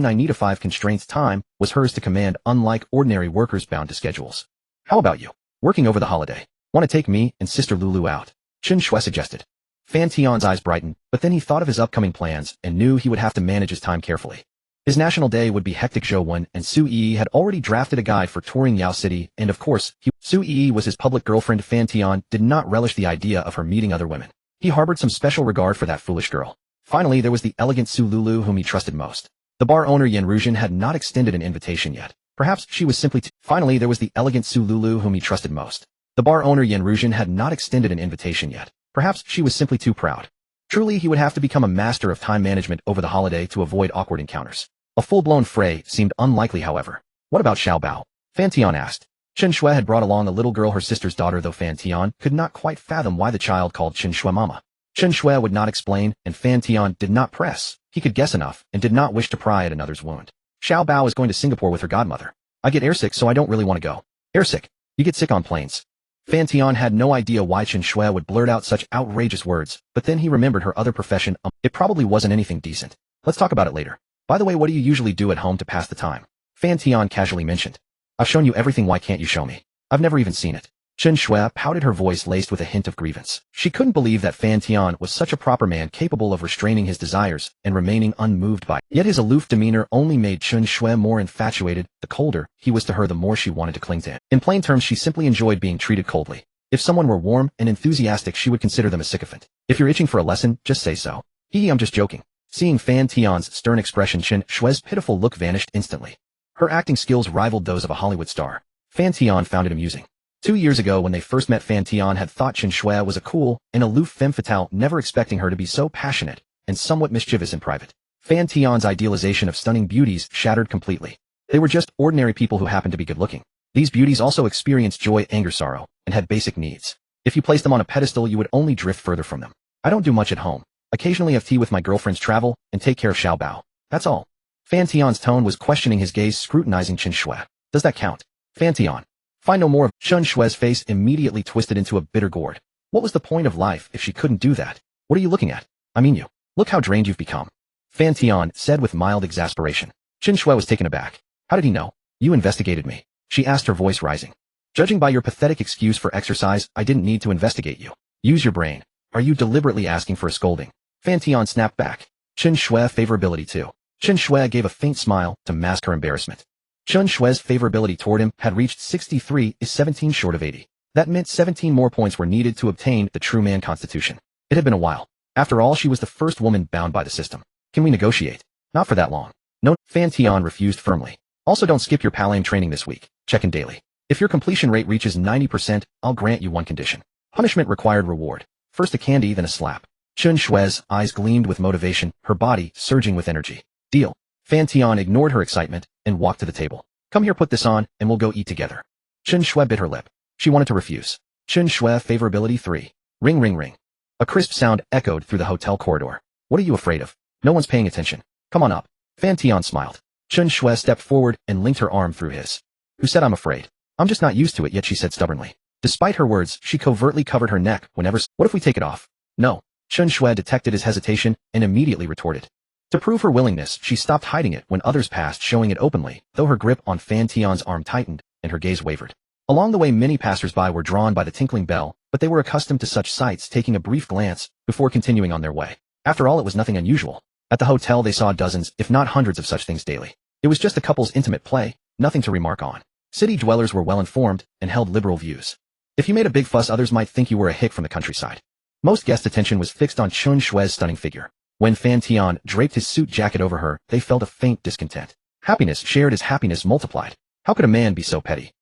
9-to-5 constraints. Time was hers to command, unlike ordinary workers bound to schedules. "How about you? Working over the holiday? Want to take me and Sister Lulu out?" Chen Shui suggested. Fan Tian's eyes brightened, but then he thought of his upcoming plans and knew he would have to manage his time carefully. His National Day would be hectic. Zhou Wen and Su Yi had already drafted a guide for touring Yao City, and of course, Su Yi was his public girlfriend. Fan Tian did not relish the idea of her meeting other women. He harbored some special regard for that foolish girl. Finally, there was the elegant Su Lulu whom he trusted most. The bar owner Yan Ruzhen had not extended an invitation yet. Perhaps she was simply Finally, there was the elegant Su Lulu whom he trusted most. The bar owner Yan Ruzhen had not extended an invitation yet. Perhaps she was simply too proud. Truly, he would have to become a master of time management over the holiday to avoid awkward encounters. A full-blown fray seemed unlikely, however. "What about Xiao Bao?" Fan Tian asked. Chen Shui had brought along a little girl, her sister's daughter, though Fan Tian could not quite fathom why the child called Chen Shui Mama. Chen Shui would not explain, and Fan Tian did not press. He could guess enough, and did not wish to pry at another's wound. "Xiao Bao is going to Singapore with her godmother. I get airsick, so I don't really want to go." "Airsick? You get sick on planes." Fan Tian had no idea why Chen Shui would blurt out such outrageous words, but then he remembered her other profession. It probably wasn't anything decent. "Let's talk about it later. By the way, what do you usually do at home to pass the time?" Fan Tian casually mentioned. "I've shown you everything. Why can't you show me? I've never even seen it." Chen Shui pouted, her voice laced with a hint of grievance. She couldn't believe that Fan Tian was such a proper man, capable of restraining his desires and remaining unmoved by it. Yet his aloof demeanor only made Chen Shui more infatuated. The colder he was to her, the more she wanted to cling to him. In plain terms, she simply enjoyed being treated coldly. If someone were warm and enthusiastic, she would consider them a sycophant. "If you're itching for a lesson, just say so." I'm just joking." Seeing Fan Tian's stern expression, Chen Shui's pitiful look vanished instantly. Her acting skills rivaled those of a Hollywood star. Fan Tian found it amusing. 2 years ago, when they first met, Fan Tian had thought Chen Shui was a cool and aloof femme fatale, never expecting her to be so passionate and somewhat mischievous in private. Fan Tian's idealization of stunning beauties shattered completely. They were just ordinary people who happened to be good-looking. These beauties also experienced joy, anger, sorrow, and had basic needs. If you placed them on a pedestal, you would only drift further from them. "I don't do much at home. Occasionally have tea with my girlfriends, travel, and take care of Xiao Bao. That's all." Fan Tian's tone was questioning, his gaze scrutinizing Chen Shui. "Does that count?" Fan Tian. "Find no more of..." Chen Shui's face immediately twisted into a bitter gourd. What was the point of life if she couldn't do that? "What are you looking at? I mean you. Look how drained you've become." Fan Tian said with mild exasperation. Chen Shui was taken aback. "How did he know?" "You investigated me," she asked, her voice rising. "Judging by your pathetic excuse for exercise, I didn't need to investigate you. Use your brain. Are you deliberately asking for a scolding?" Fan Tian snapped back. Chen Shui favorability too. Chen Shui gave a faint smile to mask her embarrassment. Chen Shui's favorability toward him had reached 63 is 17 short of 80. That meant 17 more points were needed to obtain the true man constitution. It had been a while. After all, she was the first woman bound by the system. "Can we negotiate?" "Not for that long." "No." Fan Tian refused firmly. "Also, don't skip your Palame training this week. Check in daily. If your completion rate reaches 90%, I'll grant you one condition. Punishment required reward. First a candy, then a slap." Chen Shui's eyes gleamed with motivation, her body surging with energy. "Deal." Fan Tian ignored her excitement and walked to the table. "Come here, put this on, and we'll go eat together." Chen Shui bit her lip. She wanted to refuse. Chen Shui favorability 3. Ring, ring, ring. A crisp sound echoed through the hotel corridor. "What are you afraid of? No one's paying attention. Come on up." Fan Tian smiled. Chen Shui stepped forward and linked her arm through his. "Who said I'm afraid? I'm just not used to it yet," she said stubbornly. Despite her words, she covertly covered her neck whenever. "What if we take it off?" "No." Chen Shui detected his hesitation and immediately retorted. To prove her willingness, she stopped hiding it when others passed, showing it openly, though her grip on Fan Tian's arm tightened and her gaze wavered. Along the way, many passers-by were drawn by the tinkling bell, but they were accustomed to such sights, taking a brief glance before continuing on their way. After all, it was nothing unusual. At the hotel, they saw dozens, if not hundreds of such things daily. It was just a couple's intimate play, nothing to remark on. City dwellers were well informed and held liberal views. If you made a big fuss, others might think you were a hick from the countryside. Most guests' attention was fixed on Chen Shui's stunning figure. When Fan Tian draped his suit jacket over her, they felt a faint discontent. Happiness shared is happiness multiplied. How could a man be so petty?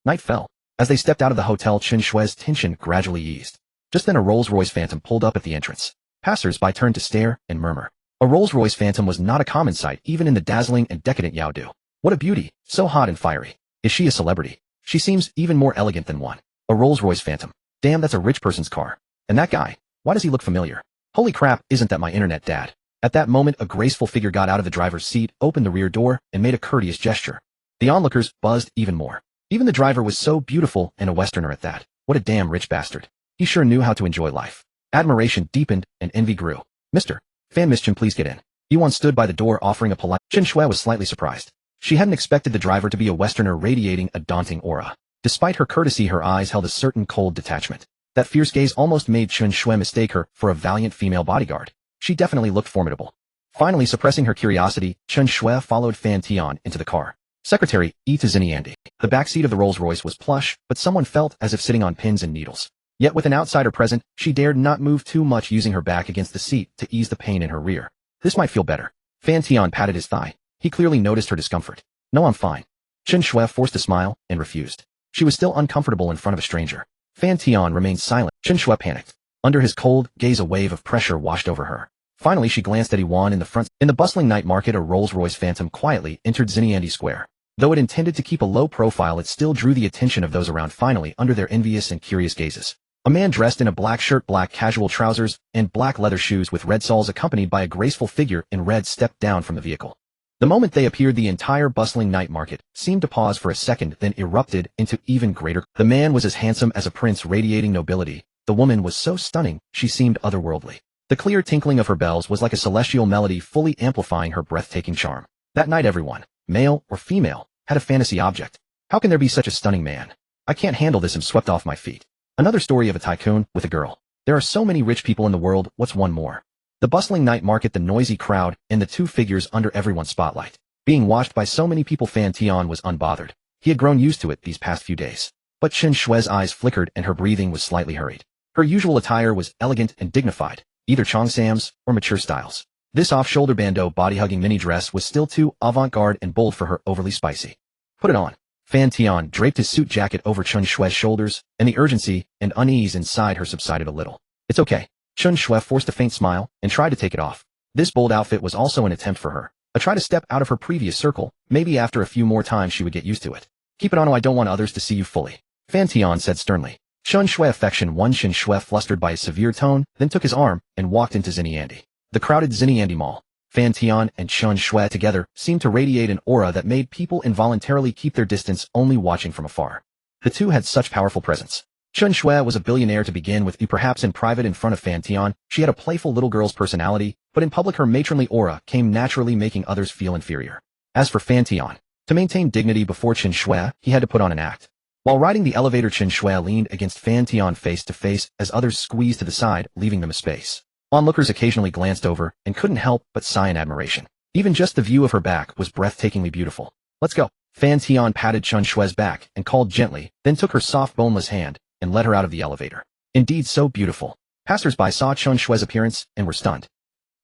Night fell. As they stepped out of the hotel, Chen Shui's tension gradually eased. Just then a Rolls-Royce Phantom pulled up at the entrance. Passers-by turned to stare and murmur. A Rolls-Royce Phantom was not a common sight even in the dazzling and decadent Yaodu. What a beauty, so hot and fiery. Is she a celebrity? She seems even more elegant than one. A Rolls-Royce Phantom. Damn, that's a rich person's car. And that guy, why does he look familiar? Holy crap, isn't that my internet dad? At that moment, a graceful figure got out of the driver's seat, opened the rear door, and made a courteous gesture. The onlookers buzzed even more. Even the driver was so beautiful, and a Westerner at that. What a damn rich bastard. He sure knew how to enjoy life. Admiration deepened, and envy grew. Mr. Fan Tian, please get in. Yuan stood by the door offering a polite. Chen Shui was slightly surprised. She hadn't expected the driver to be a Westerner radiating a daunting aura. Despite her courtesy, her eyes held a certain cold detachment. That fierce gaze almost made Chen Shui mistake her for a valiant female bodyguard. She definitely looked formidable. Finally, suppressing her curiosity, Chen Shui followed Fan Tian into the car. Secretary, E to Zinniandi. The backseat of the Rolls-Royce was plush, but someone felt as if sitting on pins and needles. Yet with an outsider present, she dared not move too much, using her back against the seat to ease the pain in her rear. This might feel better. Fan Tian patted his thigh. He clearly noticed her discomfort. No, I'm fine. Chen Shui forced a smile and refused. She was still uncomfortable in front of a stranger. Fan Tian remained silent. Chen Shui panicked. Under his cold gaze, a wave of pressure washed over her. Finally, she glanced at Yuan in the front. In the bustling night market, a Rolls-Royce Phantom quietly entered Zinniandi Square. Though it intended to keep a low profile, it still drew the attention of those around, finally under their envious and curious gazes. A man dressed in a black shirt, black casual trousers, and black leather shoes with red soles, accompanied by a graceful figure in red, stepped down from the vehicle. The moment they appeared, the entire bustling night market seemed to pause for a second, then erupted into even greater. The man was as handsome as a prince, radiating nobility. The woman was so stunning, she seemed otherworldly. The clear tinkling of her bells was like a celestial melody, fully amplifying her breathtaking charm. That night everyone, male or female, had a fantasy object. How can there be such a stunning man? I can't handle this, and swept off my feet. Another story of a tycoon with a girl. There are so many rich people in the world, what's one more? The bustling night market, the noisy crowd, and the two figures under everyone's spotlight. Being watched by so many people, Fan Tian was unbothered. He had grown used to it these past few days. But Chen Shui's eyes flickered and her breathing was slightly hurried. Her usual attire was elegant and dignified, either Chongsam's or mature styles. This off-shoulder bandeau body-hugging mini dress was still too avant-garde and bold for her, overly spicy. Put it on. Fan Tian draped his suit jacket over Chen Shui's shoulders, and the urgency and unease inside her subsided a little. It's okay. Chen Shui forced a faint smile and tried to take it off. This bold outfit was also an attempt for her. A try to step out of her previous circle. Maybe after a few more times she would get used to it. Keep it on, or I don't want others to see you fully. Fan Tian said sternly. Chen Shui affection won. Chen Shui, flustered by his severe tone, then took his arm and walked into Zinniandi. The crowded Zinniandi Mall. Fan Tian and Chen Shui together seemed to radiate an aura that made people involuntarily keep their distance, only watching from afar. The two had such powerful presence. Chen Shui was a billionaire to begin with. Perhaps in private in front of Fan Tian, she had a playful little girl's personality, but in public her matronly aura came naturally, making others feel inferior. As for Fan Tian, to maintain dignity before Chen Shui, he had to put on an act. While riding the elevator, Chen Shui leaned against Fan Tian face to face as others squeezed to the side, leaving them a space. Onlookers occasionally glanced over and couldn't help but sigh in admiration. Even just the view of her back was breathtakingly beautiful. Let's go. Fan Tian patted Chen Shui's back and called gently, then took her soft boneless hand and led her out of the elevator. Indeed, so beautiful. Passers-by saw Chen Shui's appearance and were stunned.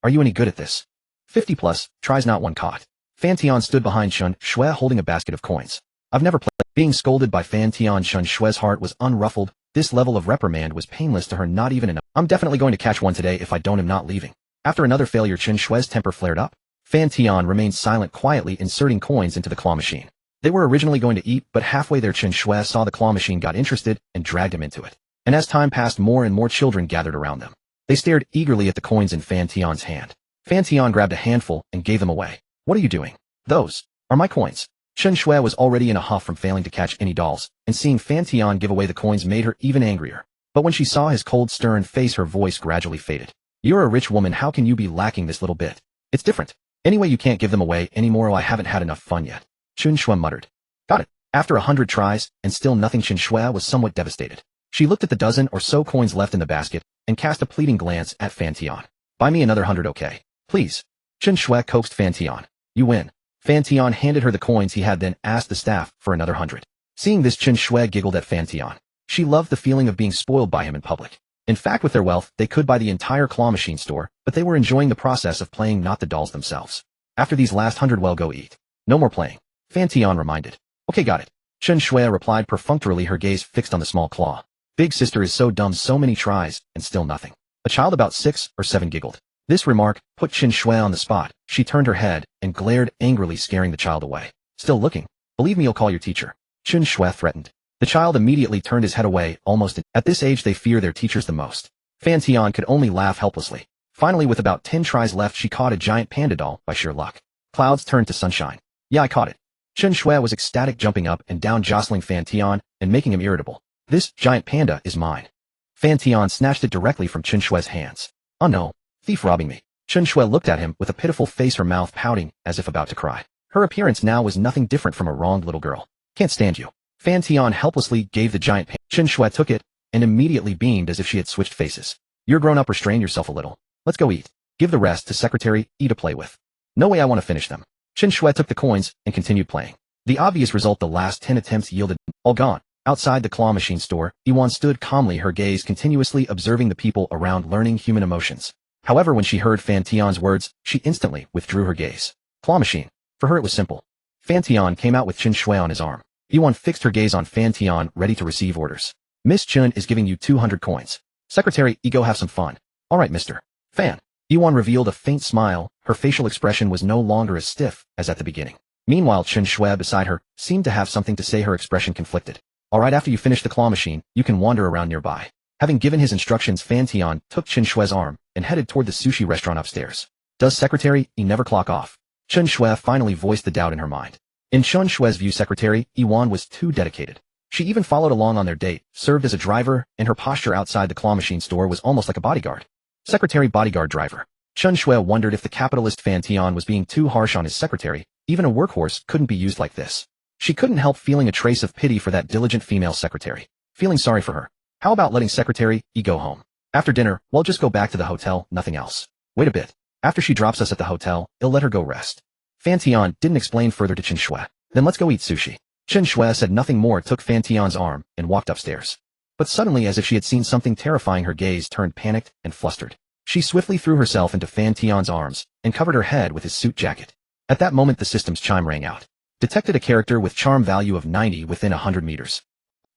Are you any good at this? 50 plus, tries not one caught. Fan Tian stood behind Chen Shui holding a basket of coins. I've never played. Being scolded by Fan Tian, Chen Shui's heart was unruffled. This level of reprimand was painless to her, not even enough. I'm definitely going to catch one today. If I don't, I'm not leaving. After another failure, Chen Shui's temper flared up. Fan Tian remained silent, quietly inserting coins into the claw machine. They were originally going to eat, but halfway there Chen Shui saw the claw machine, got interested, and dragged him into it. And as time passed, more and more children gathered around them. They stared eagerly at the coins in Fan Tian's hand. Fan Tian grabbed a handful and gave them away. What are you doing? Those are my coins. Chen Shui was already in a huff from failing to catch any dolls, and seeing Fan Tian give away the coins made her even angrier. But when she saw his cold, stern face, her voice gradually faded. You're a rich woman, how can you be lacking this little bit? It's different. Anyway, you can't give them away anymore. Oh, I haven't had enough fun yet. Chen Shui muttered. Got it. After 100 tries, and still nothing, Chen Shui was somewhat devastated. She looked at the dozen or so coins left in the basket, and cast a pleading glance at Fan Tian. Buy me another 100, okay? Please. Chen Shui coaxed Fan Tian. You win. Fan Tian handed her the coins he had, then asked the staff for another 100. Seeing this, Chen Shui giggled at Fan Tian. She loved the feeling of being spoiled by him in public. In fact, with their wealth, they could buy the entire claw machine store, but they were enjoying the process of playing, not the dolls themselves. After these last 100, well, go eat. No more playing. Fan Tian reminded. Okay, got it. Chen Shui replied perfunctorily, her gaze fixed on the small claw. Big sister is so dumb, so many tries, and still nothing. A child about 6 or 7 giggled. This remark put Chen Shui on the spot. She turned her head and glared angrily, scaring the child away. Still looking? Believe me, you'll call your teacher. Chen Shui threatened. The child immediately turned his head away, almost. At this age they fear their teachers the most. Fan Tian could only laugh helplessly. Finally, with about 10 tries left, she caught a giant panda doll by sheer luck. Clouds turned to sunshine. Yeah, I caught it. Chen Shui was ecstatic, jumping up and down, jostling Fan Tian and making him irritable. This giant panda is mine. Fan Tian snatched it directly from Chen Shui's hands. Oh no, thief robbing me. Chen Shui looked at him with a pitiful face, her mouth pouting as if about to cry. Her appearance now was nothing different from a wronged little girl. Can't stand you. Fan Tian helplessly gave the giant panda. Chen Shui took it and immediately beamed as if she had switched faces. You're grown up, restrain yourself a little. Let's go eat. Give the rest to Secretary E to play with. No way, I want to finish them. Chen Shui took the coins and continued playing. The obvious result, the last 10 attempts yielded all gone. Outside the claw machine store, Yuan stood calmly, her gaze continuously observing the people around, learning human emotions. However, when she heard Fan Tian's words, she instantly withdrew her gaze. Claw machine. For her it was simple. Fan Tian came out with Chen Shui on his arm. Yuan fixed her gaze on Fan Tian, ready to receive orders. Miss Chen is giving you 200 coins. Secretary, go have some fun. All right, Mr. Fan. Yuan revealed a faint smile. Her facial expression was no longer as stiff as at the beginning. Meanwhile, Chen Shui beside her seemed to have something to say, her expression conflicted. All right, after you finish the claw machine, you can wander around nearby. Having given his instructions, Fan Tian took Chen Shui's arm and headed toward the sushi restaurant upstairs. Does Secretary E never clock off? Chen Shui finally voiced the doubt in her mind. In Chen Shui's view, Secretary Yuan was too dedicated. She even followed along on their date, served as a driver, and her posture outside the claw machine store was almost like a bodyguard. Secretary, bodyguard, driver. Chen Shui wondered if the capitalist Fan Tian was being too harsh on his secretary. Even a workhorse couldn't be used like this. She couldn't help feeling a trace of pity for that diligent female secretary. Feeling sorry for her. How about letting Secretary E go home? After dinner, we'll just go back to the hotel, nothing else. Wait a bit. After she drops us at the hotel, I'll let her go rest. Fan Tian didn't explain further to Chen Shui. Then let's go eat sushi. Chen Shui said nothing more, took Fan Tian's arm, and walked upstairs. But suddenly, as if she had seen something terrifying, her gaze turned panicked and flustered. She swiftly threw herself into Fan Tian's arms and covered her head with his suit jacket. At that moment, the system's chime rang out. Detected a character with charm value of 90 within 100 meters.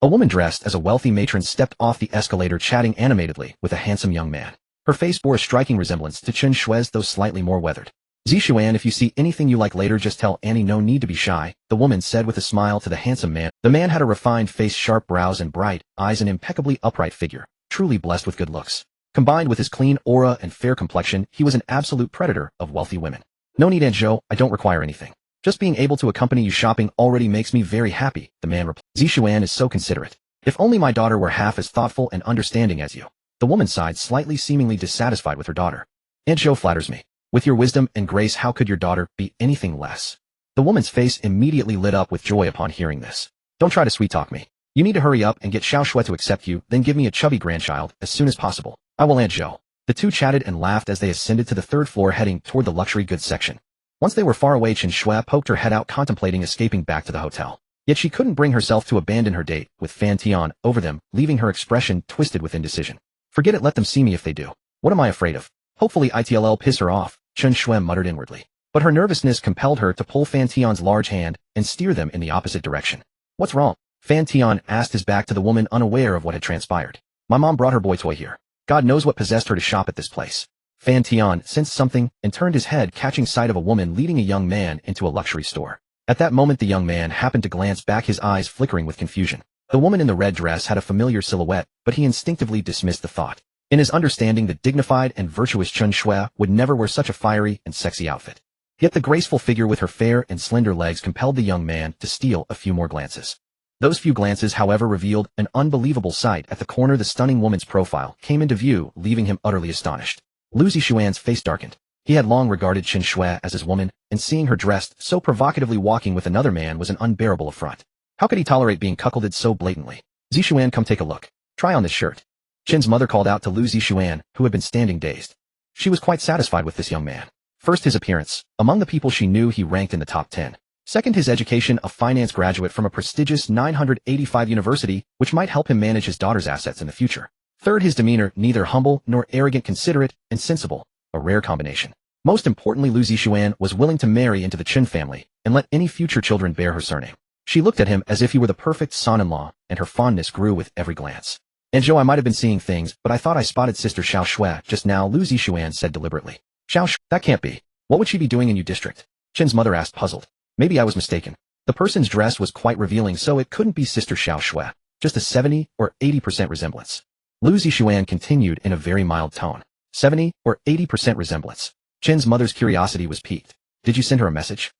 A woman dressed as a wealthy matron stepped off the escalator, chatting animatedly with a handsome young man. Her face bore a striking resemblance to Chen Shui's, though slightly more weathered. Zixuan, if you see anything you like later, just tell Annie, no need to be shy, the woman said with a smile to the handsome man. The man had a refined face, sharp brows and bright eyes, an impeccably upright figure, truly blessed with good looks. Combined with his clean aura and fair complexion, he was an absolute predator of wealthy women. No need, Aunt Zhou, I don't require anything. Just being able to accompany you shopping already makes me very happy, the man replied. Zixuan is so considerate. If only my daughter were half as thoughtful and understanding as you. The woman sighed, slightly seemingly dissatisfied with her daughter. Aunt Zhou flatters me. With your wisdom and grace, how could your daughter be anything less? The woman's face immediately lit up with joy upon hearing this. Don't try to sweet-talk me. You need to hurry up and get Xiao Shui to accept you, then give me a chubby grandchild as soon as possible. I will, Aunt Zhou. The two chatted and laughed as they ascended to the third floor, heading toward the luxury goods section. Once they were far away, Chen Shui poked her head out, contemplating escaping back to the hotel. Yet she couldn't bring herself to abandon her date with Fan Tian over them, leaving her expression twisted with indecision. Forget it, let them see me if they do. What am I afraid of? Hopefully it'll piss her off, Chen Shui muttered inwardly. But her nervousness compelled her to pull Fan Tian's large hand and steer them in the opposite direction. What's wrong? Fan Tian asked, his back to the woman, unaware of what had transpired. My mom brought her boy toy here. God knows what possessed her to shop at this place. Fan Tian sensed something and turned his head, catching sight of a woman leading a young man into a luxury store. At that moment, the young man happened to glance back, his eyes flickering with confusion. The woman in the red dress had a familiar silhouette, but he instinctively dismissed the thought. In his understanding, the dignified and virtuous Chen Shui would never wear such a fiery and sexy outfit. Yet the graceful figure with her fair and slender legs compelled the young man to steal a few more glances. Those few glances, however, revealed an unbelievable sight. At the corner, the stunning woman's profile came into view, leaving him utterly astonished. Lu Zixuan's face darkened. He had long regarded Chen Shui as his woman, and seeing her dressed so provocatively walking with another man was an unbearable affront. How could he tolerate being cuckolded so blatantly? Zixuan, come take a look. Try on this shirt. Chen's mother called out to Lu Zixuan, who had been standing dazed. She was quite satisfied with this young man. First, his appearance. Among the people she knew, he ranked in the top 10. Second, his education, a finance graduate from a prestigious 985 university, which might help him manage his daughter's assets in the future. Third, his demeanor, neither humble nor arrogant, considerate and sensible, a rare combination. Most importantly, Lu Zixuan was willing to marry into the Chen family and let any future children bear her surname. She looked at him as if he were the perfect son-in-law, and her fondness grew with every glance. Aunt Zhou, I might have been seeing things, but I thought I spotted Sister Xiao Shui just now, Lu Zixuan said deliberately. Xiao Shui? That can't be. What would she be doing in your district? Chen's mother asked, puzzled. Maybe I was mistaken. The person's dress was quite revealing, so it couldn't be Sister Xiao Shui, just a 70 or 80% resemblance. Lu Zixuan continued in a very mild tone. 70 or 80% resemblance. Chen's mother's curiosity was piqued. Did you send her a message?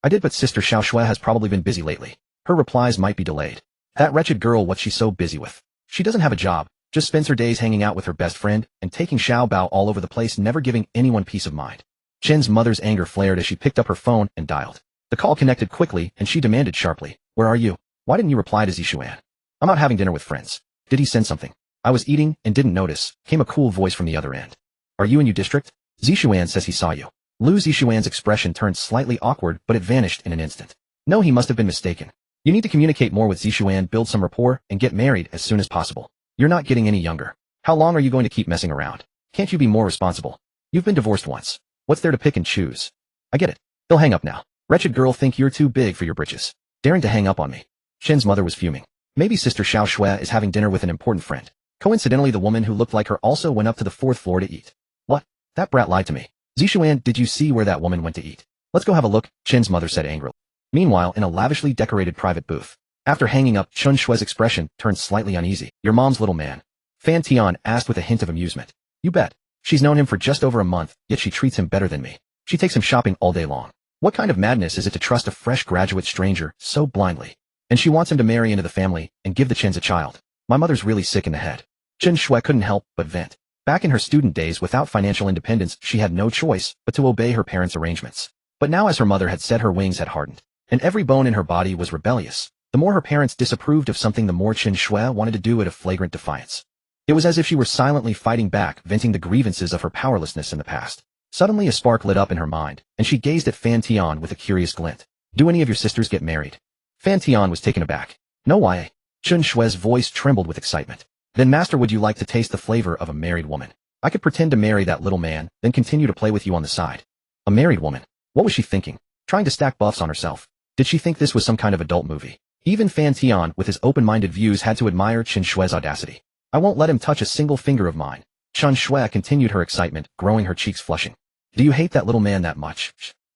I did, but Sister Xiao Shui has probably been busy lately. Her replies might be delayed. That wretched girl, what's she so busy with? She doesn't have a job, just spends her days hanging out with her best friend and taking Xiao Bao all over the place, never giving anyone peace of mind. Chen's mother's anger flared as she picked up her phone and dialed. The call connected quickly and she demanded sharply, "Where are you? Why didn't you reply to Zixuan? I'm out having dinner with friends. Did he send something? I was eating and didn't notice," came a cool voice from the other end. Are you in U district? Zixuan says he saw you. Lu Zixuan's expression turned slightly awkward, but it vanished in an instant. No, he must have been mistaken. You need to communicate more with Zixuan, build some rapport, and get married as soon as possible. You're not getting any younger. How long are you going to keep messing around? Can't you be more responsible? You've been divorced once. What's there to pick and choose? I get it. He'll hang up now. Wretched girl, think you're too big for your britches. Daring to hang up on me. Chen's mother was fuming. Maybe Sister Xiao Shui is having dinner with an important friend. Coincidentally, the woman who looked like her also went up to the 4th floor to eat. What? That brat lied to me. Zixuan, did you see where that woman went to eat? Let's go have a look, Chen's mother said angrily. Meanwhile, in a lavishly decorated private booth. After hanging up, Chen Shui's expression turned slightly uneasy. Your mom's little man? Fan Tian asked with a hint of amusement. You bet. She's known him for just over a month, yet she treats him better than me. She takes him shopping all day long. What kind of madness is it to trust a fresh graduate stranger so blindly? And she wants him to marry into the family and give the Chens a child. My mother's really sick in the head. Chen Shui couldn't help but vent. Back in her student days, without financial independence, she had no choice but to obey her parents' arrangements. But now, as her mother had said, her wings had hardened, and every bone in her body was rebellious. The more her parents disapproved of something, the more Chen Shui wanted to do it a flagrant defiance. It was as if she were silently fighting back, venting the grievances of her powerlessness in the past. Suddenly a spark lit up in her mind, and she gazed at Fan Tian with a curious glint. Do any of your sisters get married? Fan Tian was taken aback. No, why? Chen Shui's voice trembled with excitement. Then, master, would you like to taste the flavor of a married woman? I could pretend to marry that little man, then continue to play with you on the side. A married woman? What was she thinking? Trying to stack buffs on herself? Did she think this was some kind of adult movie? Even Fan Tian, with his open-minded views, had to admire Chen Shui's audacity. I won't let him touch a single finger of mine. Chen Shui continued her excitement, growing her cheeks flushing. Do you hate that little man that much?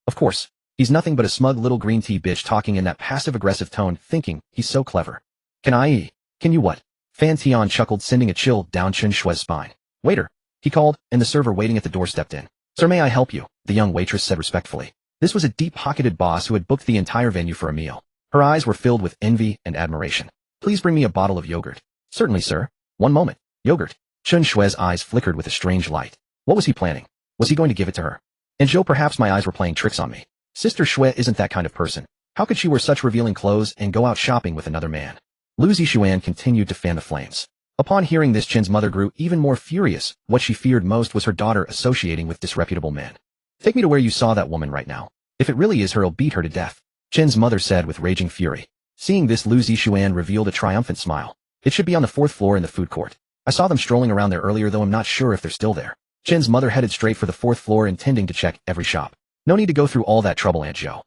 Of course. He's nothing but a smug little green tea bitch talking in that passive-aggressive tone, thinking he's so clever. Can you what? Fan Tian chuckled, sending a chill down Chen Shui's spine. Waiter, he called, and the server waiting at the door stepped in. Sir, may I help you? The young waitress said respectfully. This was a deep-pocketed boss who had booked the entire venue for a meal. Her eyes were filled with envy and admiration. Please bring me a bottle of yogurt. Certainly, sir. One moment. Yogurt. Chen Shui's eyes flickered with a strange light. What was he planning? Was he going to give it to her? And Joe, perhaps my eyes were playing tricks on me. Sister Shui isn't that kind of person. How could she wear such revealing clothes and go out shopping with another man? Lu Zixuan continued to fan the flames. Upon hearing this, Chen's mother grew even more furious. What she feared most was her daughter associating with disreputable men. Take me to where you saw that woman right now. If it really is her, I'll beat her to death, Chen's mother said with raging fury. Seeing this, Lu Zixuan revealed a triumphant smile. It should be on the 4th floor in the food court. I saw them strolling around there earlier, though I'm not sure if they're still there. Chen's mother headed straight for the 4th floor, intending to check every shop. No need to go through all that trouble, Aunt Zhou.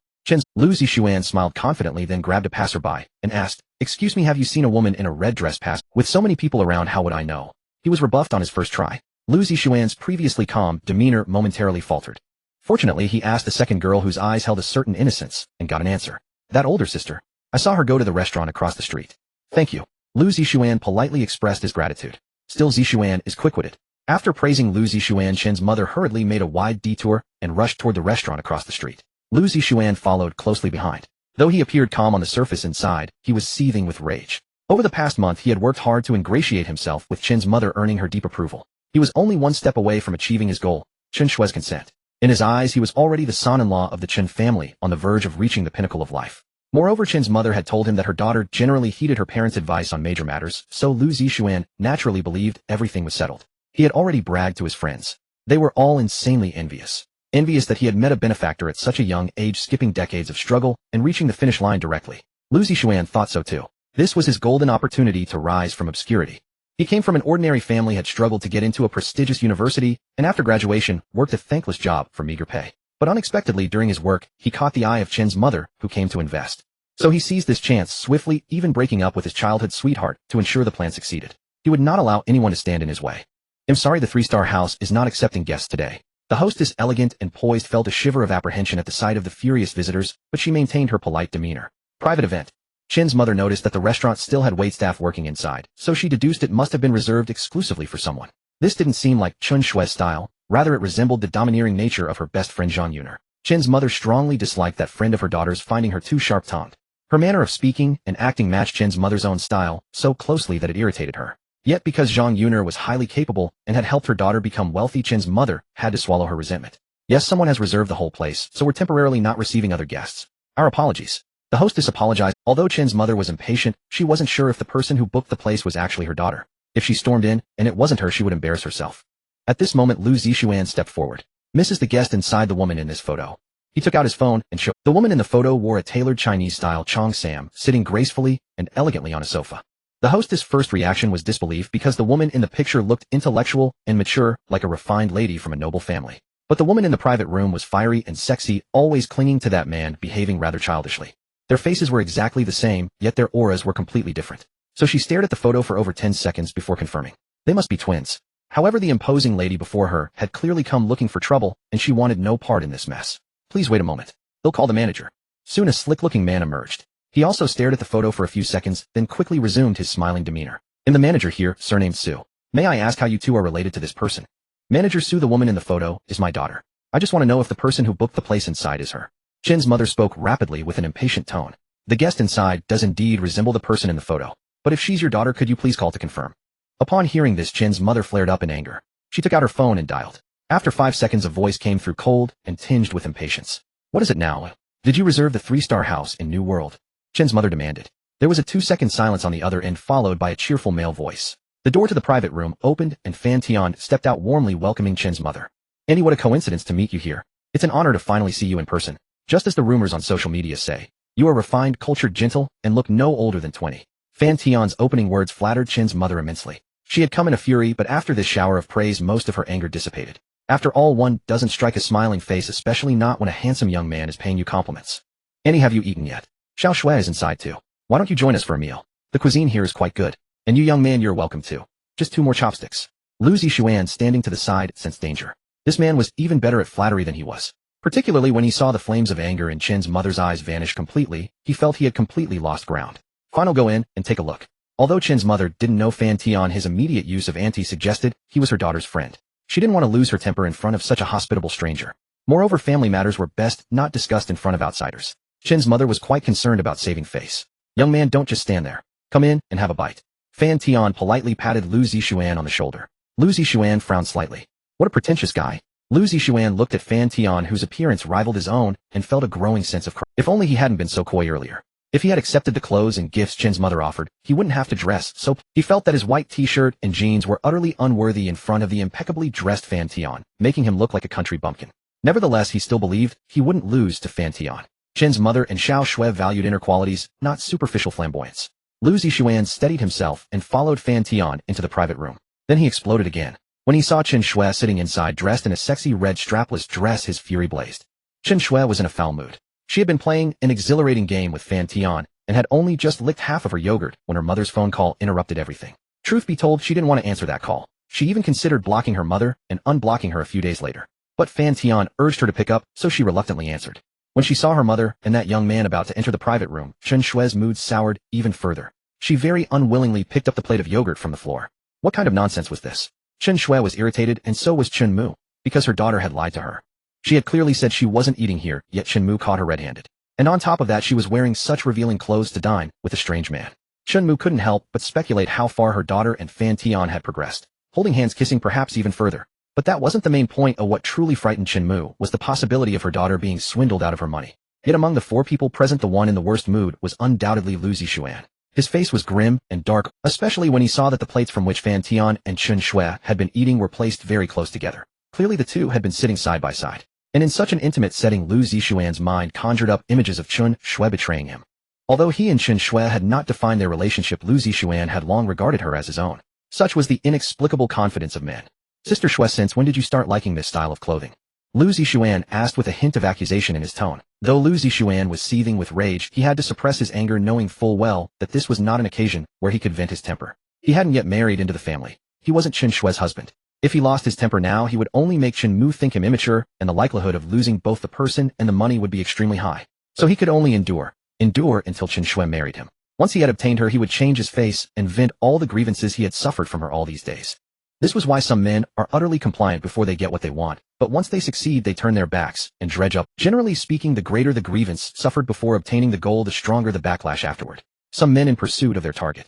Lu Zixuan smiled confidently, then grabbed a passerby and asked, Excuse me, have you seen a woman in a red dress pass? With so many people around, how would I know? He was rebuffed on his first try. Lu Zixuan's previously calm demeanor momentarily faltered. Fortunately, he asked the second girl, whose eyes held a certain innocence, and got an answer. That older sister. I saw her go to the restaurant across the street. Thank you. Lu Zixuan politely expressed his gratitude. Still, Zixuan is quick-witted. After praising Lu Zixuan, Chen's mother hurriedly made a wide detour and rushed toward the restaurant across the street. Lu Zixuan followed closely behind. Though he appeared calm on the surface, inside, he was seething with rage. Over the past month, he had worked hard to ingratiate himself with Chen's mother, earning her deep approval. He was only one step away from achieving his goal, Chen Shui's consent. In his eyes, he was already the son-in-law of the Chen family, on the verge of reaching the pinnacle of life. Moreover, Chen's mother had told him that her daughter generally heeded her parents' advice on major matters, so Lu Zixuan naturally believed everything was settled. He had already bragged to his friends. They were all insanely envious. Envious that he had met a benefactor at such a young age, skipping decades of struggle and reaching the finish line directly. Lu Zixuan thought so too. This was his golden opportunity to rise from obscurity. He came from an ordinary family, had struggled to get into a prestigious university, and after graduation, worked a thankless job for meager pay. But unexpectedly, during his work, he caught the eye of Chen's mother, who came to invest. So he seized this chance swiftly, even breaking up with his childhood sweetheart to ensure the plan succeeded. He would not allow anyone to stand in his way. I'm sorry, the 3-star house is not accepting guests today. The hostess, elegant and poised, felt a shiver of apprehension at the sight of the furious visitors, but she maintained her polite demeanor. Private event. Chin's mother noticed that the restaurant still had waitstaff working inside, so she deduced it must have been reserved exclusively for someone. This didn't seem like Chun Shue's style, rather it resembled the domineering nature of her best friend Zhang Yuner. Chin's mother strongly disliked that friend of her daughter's, finding her too sharp-tongued. Her manner of speaking and acting matched Chin's mother's own style so closely that it irritated her. Yet because Zhang Yuner was highly capable and had helped her daughter become wealthy, Chin's mother had to swallow her resentment. Yes, someone has reserved the whole place, so we're temporarily not receiving other guests. Our apologies. The hostess apologized. Although Chin's mother was impatient, she wasn't sure if the person who booked the place was actually her daughter. If she stormed in, and it wasn't her, she would embarrass herself. At this moment, Lu Zixuan stepped forward. Mrs. the guest inside the woman in this photo. He took out his phone and showed. The woman in the photo wore a tailored Chinese-style cheongsam, sitting gracefully and elegantly on a sofa. The hostess' first reaction was disbelief because the woman in the picture looked intellectual and mature, like a refined lady from a noble family. But the woman in the private room was fiery and sexy, always clinging to that man, behaving rather childishly. Their faces were exactly the same, yet their auras were completely different. So she stared at the photo for over 10 seconds before confirming. They must be twins. However, the imposing lady before her had clearly come looking for trouble, and she wanted no part in this mess. Please wait a moment. They'll call the manager. Soon a slick-looking man emerged. He also stared at the photo for a few seconds, then quickly resumed his smiling demeanor. I'm the manager here, surnamed Su. May I ask how you two are related to this person? Manager Su, the woman in the photo, is my daughter. I just want to know if the person who booked the place inside is her. Chin's mother spoke rapidly with an impatient tone. The guest inside does indeed resemble the person in the photo. But if she's your daughter, could you please call to confirm? Upon hearing this, Chin's mother flared up in anger. She took out her phone and dialed. After 5 seconds, a voice came through, cold and tinged with impatience. What is it now? Did you reserve the 3-star house in New World? Chin's mother demanded. There was a 2-second silence on the other end, followed by a cheerful male voice. The door to the private room opened and Fan Tian stepped out, warmly welcoming Chin's mother. Annie, what a coincidence to meet you here. It's an honor to finally see you in person. Just as the rumors on social media say, you are refined, cultured, gentle, and look no older than 20. Fan Tian's opening words flattered Chin's mother immensely. She had come in a fury, but after this shower of praise, most of her anger dissipated. After all, one doesn't strike a smiling face, especially not when a handsome young man is paying you compliments. Annie, have you eaten yet? Xiao Shui is inside too. Why don't you join us for a meal? The cuisine here is quite good. And you, young man, you're welcome too. Just 2 more chopsticks. Lu Zixuan, standing to the side, sensed danger. This man was even better at flattery than he was. Particularly when he saw the flames of anger in Chin's mother's eyes vanish completely, he felt he had completely lost ground. Fine, I'll go in and take a look. Although Chin's mother didn't know Fan Tian, his immediate use of auntie suggested he was her daughter's friend. She didn't want to lose her temper in front of such a hospitable stranger. Moreover, family matters were best not discussed in front of outsiders. Chin's mother was quite concerned about saving face. Young man, don't just stand there. Come in and have a bite. Fan Tian politely patted Lu Zixuan on the shoulder. Lu Zixuan frowned slightly. What a pretentious guy. Lu Zixuan looked at Fan Tian, whose appearance rivaled his own, and felt a growing sense of crush. If only he hadn't been so coy earlier. If he had accepted the clothes and gifts Chin's mother offered, he wouldn't have to dress so. He felt that his white t-shirt and jeans were utterly unworthy in front of the impeccably dressed Fan Tian, making him look like a country bumpkin. Nevertheless, he still believed he wouldn't lose to Fan Tian. Chin's mother and Xiao Shui valued inner qualities, not superficial flamboyance. Lu Zixuan steadied himself and followed Fan Tian into the private room. Then he exploded again. When he saw Chen Shui sitting inside dressed in a sexy red strapless dress, his fury blazed. Chen Shui was in a foul mood. She had been playing an exhilarating game with Fan Tian and had only just licked half of her yogurt when her mother's phone call interrupted everything. Truth be told, she didn't want to answer that call. She even considered blocking her mother and unblocking her a few days later. But Fan Tian urged her to pick up, so she reluctantly answered. When she saw her mother and that young man about to enter the private room, Chen Shui's mood soured even further. She very unwillingly picked up the plate of yogurt from the floor. What kind of nonsense was this? Chen Shui was irritated, and so was Chen Mu, because her daughter had lied to her. She had clearly said she wasn't eating here, yet Chen Mu caught her red-handed. And on top of that, she was wearing such revealing clothes to dine with a strange man. Chen Mu couldn't help but speculate how far her daughter and Fan Tian had progressed, holding hands, kissing, perhaps even further. But that wasn't the main point. Of what truly frightened Chen Mu was the possibility of her daughter being swindled out of her money. Yet among the 4 people present, the one in the worst mood was undoubtedly Lu Zixuan. His face was grim and dark, especially when he saw that the plates from which Fan Tian and Chen Shui had been eating were placed very close together. Clearly the two had been sitting side by side. And in such an intimate setting, Lu Zixuan's mind conjured up images of Chen Shui betraying him. Although he and Chen Shui had not defined their relationship, Lu Zixuan had long regarded her as his own. Such was the inexplicable confidence of men. Sister Shui, since when did you start liking this style of clothing? Lu Zixuan asked with a hint of accusation in his tone. Though Lu Zixuan was seething with rage, he had to suppress his anger, knowing full well that this was not an occasion where he could vent his temper. He hadn't yet married into the family. He wasn't Chen Shui's husband. If he lost his temper now, he would only make Chen Mu think him immature, and the likelihood of losing both the person and the money would be extremely high. So he could only endure. endure until Chen Shui married him. Once he had obtained her, he would change his face and vent all the grievances he had suffered from her all these days. This was why some men are utterly compliant before they get what they want, but once they succeed they turn their backs and dredge up. Generally speaking, the greater the grievance suffered before obtaining the goal, the stronger the backlash afterward. Some men in pursuit of their target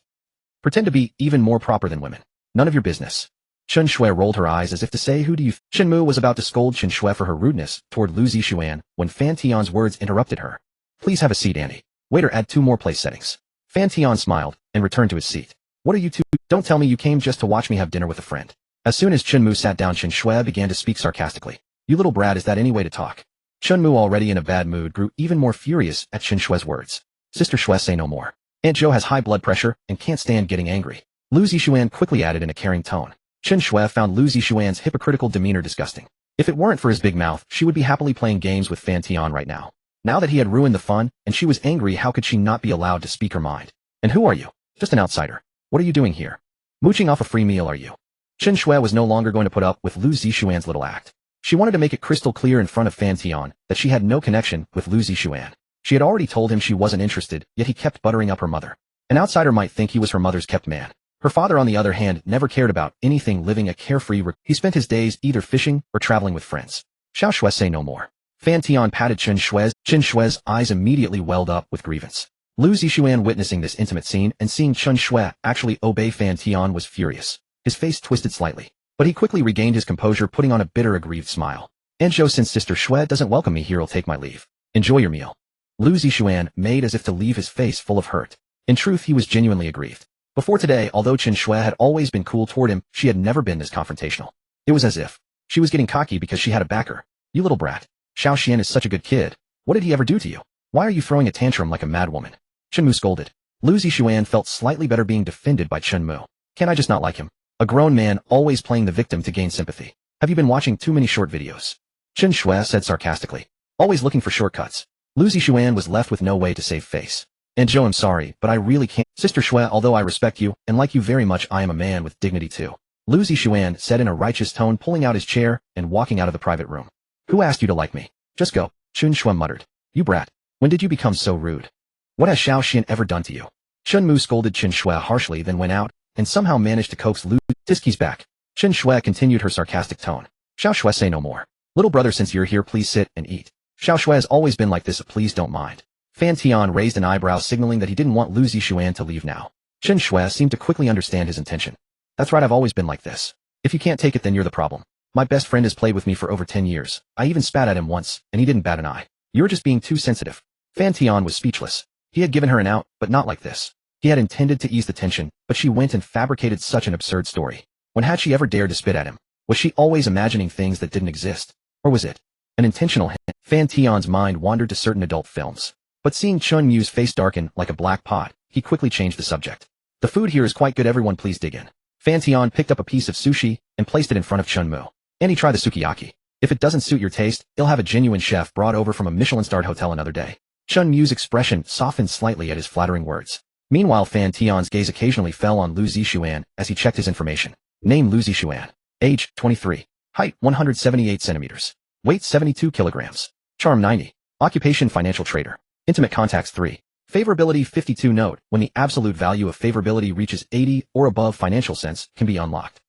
pretend to be even more proper than women. None of your business. Chen Shui rolled her eyes as if to say, who do you Chen Mu was about to scold Chen Shui for her rudeness toward Lu Zixuan when Fan Tian's words interrupted her. Please have a seat, Andy. Waiter, add 2 more place settings. Fan Tian smiled and returned to his seat. What are you two? Don't tell me you came just to watch me have dinner with a friend. As soon as Chen Mu sat down, Chen Shui began to speak sarcastically. You little brat, is that any way to talk? Chen Mu, already in a bad mood, grew even more furious at Chen Shui's words. Sister Shui, say no more. Aunt Zhou has high blood pressure and can't stand getting angry. Lu Zixuan quickly added in a caring tone. Chen Shui found Lu Zixuan's hypocritical demeanor disgusting. If it weren't for his big mouth, she would be happily playing games with Fan Tian right now. Now that he had ruined the fun, and she was angry, how could she not be allowed to speak her mind? And who are you? Just an outsider. What are you doing here? Mooching off a free meal, are you? Chen Shui was no longer going to put up with Lu Zixuan's little act. She wanted to make it crystal clear in front of Fan Tian that she had no connection with Lu Zixuan. She had already told him she wasn't interested, yet he kept buttering up her mother. An outsider might think he was her mother's kept man. Her father, on the other hand, never cared about anything, living a carefree. He spent his days either fishing or traveling with friends. Xiao Shui, say no more. Fan Tian patted Chen Shui's eyes immediately welled up with grievance. Lu Zixuan, witnessing this intimate scene and seeing Chen Shui actually obey Fan Tian, was furious. His face twisted slightly, but he quickly regained his composure, putting on a bitter, aggrieved smile. Aunt Zhou, since Sister Shui doesn't welcome me here, I'll take my leave. Enjoy your meal. Lu Zixuan made as if to leave, his face full of hurt. In truth, he was genuinely aggrieved. Before today, although Chen Shui had always been cool toward him, she had never been this confrontational. It was as if she was getting cocky because she had a backer. You little brat. Xiao Xian is such a good kid. What did he ever do to you? Why are you throwing a tantrum like a madwoman? Chen Mu scolded. Lu Zixuan felt slightly better being defended by Chen Mu. Can I just not like him? A grown man always playing the victim to gain sympathy. Have you been watching too many short videos? Chen Shui said sarcastically. Always looking for shortcuts. Lu Zixuan was left with no way to save face. Aunt Zhou, I'm sorry, but I really can't. Sister Shui, although I respect you and like you very much, I am a man with dignity too. Lu Zixuan said in a righteous tone, pulling out his chair and walking out of the private room. Who asked you to like me? Just go. Chen Shui muttered. You brat. When did you become so rude? What has Xiao Xian ever done to you? Chen Mu scolded Chen Shui harshly, then went out and somehow managed to coax Lu Tiski's back. Chen Shui continued her sarcastic tone. Xiao Shui, say no more. Little brother, since you're here, please sit and eat. Xiao Shui has always been like this, please don't mind. Fan Tian raised an eyebrow, signaling that he didn't want Lu Zixuan to leave now. Chen Shui seemed to quickly understand his intention. That's right, I've always been like this. If you can't take it, then you're the problem. My best friend has played with me for over 10 years. I even spat at him once, and he didn't bat an eye. You're just being too sensitive. Fan Tian was speechless. He had given her an out, but not like this. He had intended to ease the tension, but she went and fabricated such an absurd story. When had she ever dared to spit at him? Was she always imagining things that didn't exist? Or was it an intentional hint? Fan Tian's mind wandered to certain adult films. But seeing Chen Mu's face darken like a black pot, he quickly changed the subject. The food here is quite good, everyone please dig in. Fan Tian picked up a piece of sushi and placed it in front of Chen Mu. Andy, try the sukiyaki. If it doesn't suit your taste, he'll have a genuine chef brought over from a Michelin-starred hotel another day. Chen Mu's expression softened slightly at his flattering words. Meanwhile, Fan Tian's gaze occasionally fell on Lu Zixuan as he checked his information. Name Lu Zixuan. Age 23. Height 178 centimeters. Weight 72 kilograms. Charm 90. Occupation financial trader. Intimate contacts 3. Favorability 52. Note, when the absolute value of favorability reaches 80 or above, financial sense can be unlocked.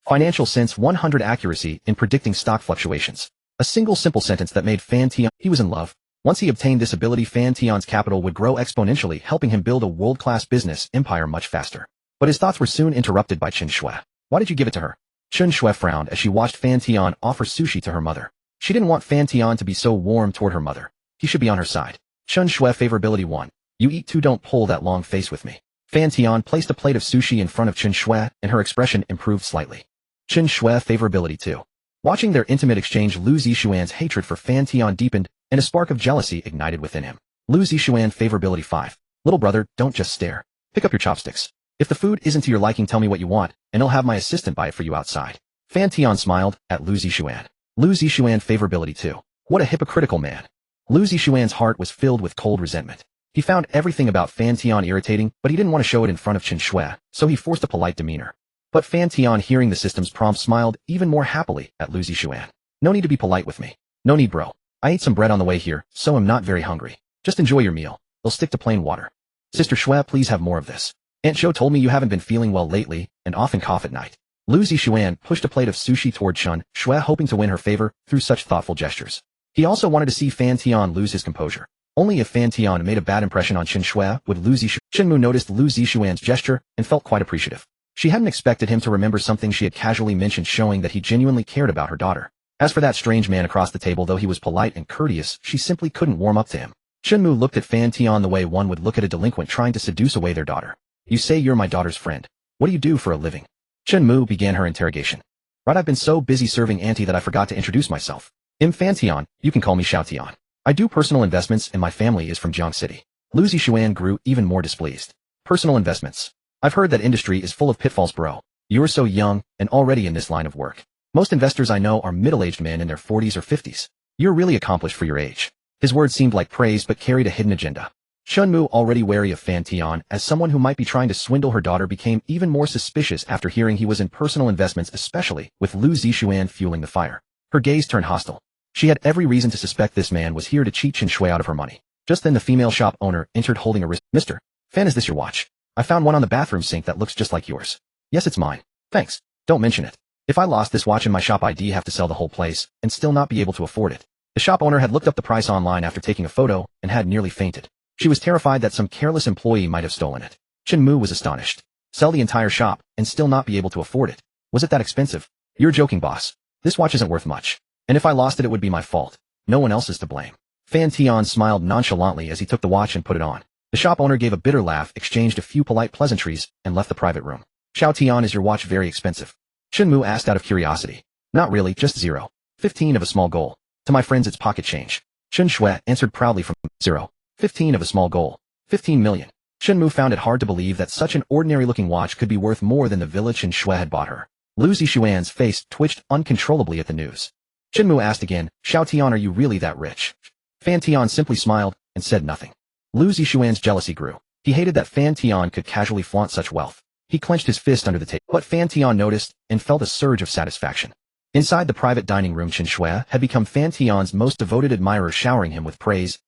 Financial sense 100. Accuracy in predicting stock fluctuations. A single simple sentence that made Fan Tian. He was in love. Once he obtained this ability, Fan Tian's capital would grow exponentially, helping him build a world-class business empire much faster. But his thoughts were soon interrupted by Chen Shui. Why did you give it to her? Chen Shui frowned as she watched Fan Tian offer sushi to her mother. She didn't want Fan Tian to be so warm toward her mother. He should be on her side. Chen Shui, favorability 1. You eat 2. Don't pull that long face with me. Fan Tian placed a plate of sushi in front of Chen Shui, and her expression improved slightly. Chen Shui, favorability 2. Watching their intimate exchange, Lu Zixuan's hatred for Fan Tian deepened, and a spark of jealousy ignited within him. Lu Zixuan, favorability 5. Little brother, don't just stare. Pick up your chopsticks. If the food isn't to your liking, tell me what you want, and I'll have my assistant buy it for you outside. Fan Tian smiled at Lu Zixuan. Lu Zixuan, favorability 2. What a hypocritical man. Lu Zixuan's heart was filled with cold resentment. He found everything about Fan Tian irritating, but he didn't want to show it in front of Chen Shui, so he forced a polite demeanor. But Fan Tian, hearing the system's prompt, smiled even more happily at Lu Zixuan. No need to be polite with me. No need, bro. I ate some bread on the way here, so I'm not very hungry. Just enjoy your meal. they'll stick to plain water. Sister Shui, please have more of this. Aunt Zhou told me you haven't been feeling well lately, and often cough at night. Lu Zixuan pushed a plate of sushi toward Chen Shui, hoping to win her favor through such thoughtful gestures. He also wanted to see Fan Tian lose his composure. Only if Fan Tian made a bad impression on Chen Shui would Lu Zixuan. Shenmu noticed Lu Zixuan's gesture and felt quite appreciative. She hadn't expected him to remember something she had casually mentioned, showing that he genuinely cared about her daughter. As for that strange man across the table, though he was polite and courteous, she simply couldn't warm up to him. Shenmu looked at Fan Tian the way one would look at a delinquent trying to seduce away their daughter. You say you're my daughter's friend. What do you do for a living? Shenmu began her interrogation. Right, I've been so busy serving auntie that I forgot to introduce myself. I'm Fan Tian, you can call me Xiao Tian. I do personal investments and my family is from Jiang City. Lu Zixuan grew even more displeased. Personal investments. I've heard that industry is full of pitfalls, bro. You're so young and already in this line of work. Most investors I know are middle-aged men in their 40s or 50s. You're really accomplished for your age. His words seemed like praise but carried a hidden agenda. Shenmu, already wary of Fan Tian as someone who might be trying to swindle her daughter, became even more suspicious after hearing he was in personal investments, especially with Lu Zixuan fueling the fire. Her gaze turned hostile. She had every reason to suspect this man was here to cheat Chen Shui out of her money. Just then the female shop owner entered holding a wrist. Mr. Fan, is this your watch? I found one on the bathroom sink that looks just like yours. Yes, it's mine. Thanks. Don't mention it. If I lost this watch in my shop, I'd have to sell the whole place and still not be able to afford it. The shop owner had looked up the price online after taking a photo and had nearly fainted. She was terrified that some careless employee might have stolen it. Chen Mu was astonished. Sell the entire shop and still not be able to afford it? Was it that expensive? You're joking, boss. This watch isn't worth much. And if I lost it, it would be my fault. No one else is to blame. Fan Tian smiled nonchalantly as he took the watch and put it on. The shop owner gave a bitter laugh, exchanged a few polite pleasantries, and left the private room. Xiao Tian, is your watch very expensive? Chen Mu asked out of curiosity. Not really, just 0.15 of a small goal. To my friends, it's pocket change. Chen Shui answered proudly from 0.15 of a small goal. 15 million. Chen Mu found it hard to believe that such an ordinary-looking watch could be worth more than the villa Chen Shui had bought her. Lu Zixuan's face twitched uncontrollably at the news. Chen Mu asked again, Xiao Tian, are you really that rich? Fan Tian simply smiled and said nothing. Lu Zixuan's jealousy grew. He hated that Fan Tian could casually flaunt such wealth. He clenched his fist under the table. But Fan Tian noticed and felt a surge of satisfaction. Inside the private dining room, Chen Shui had become Fan Tian's most devoted admirer, showering him with praise.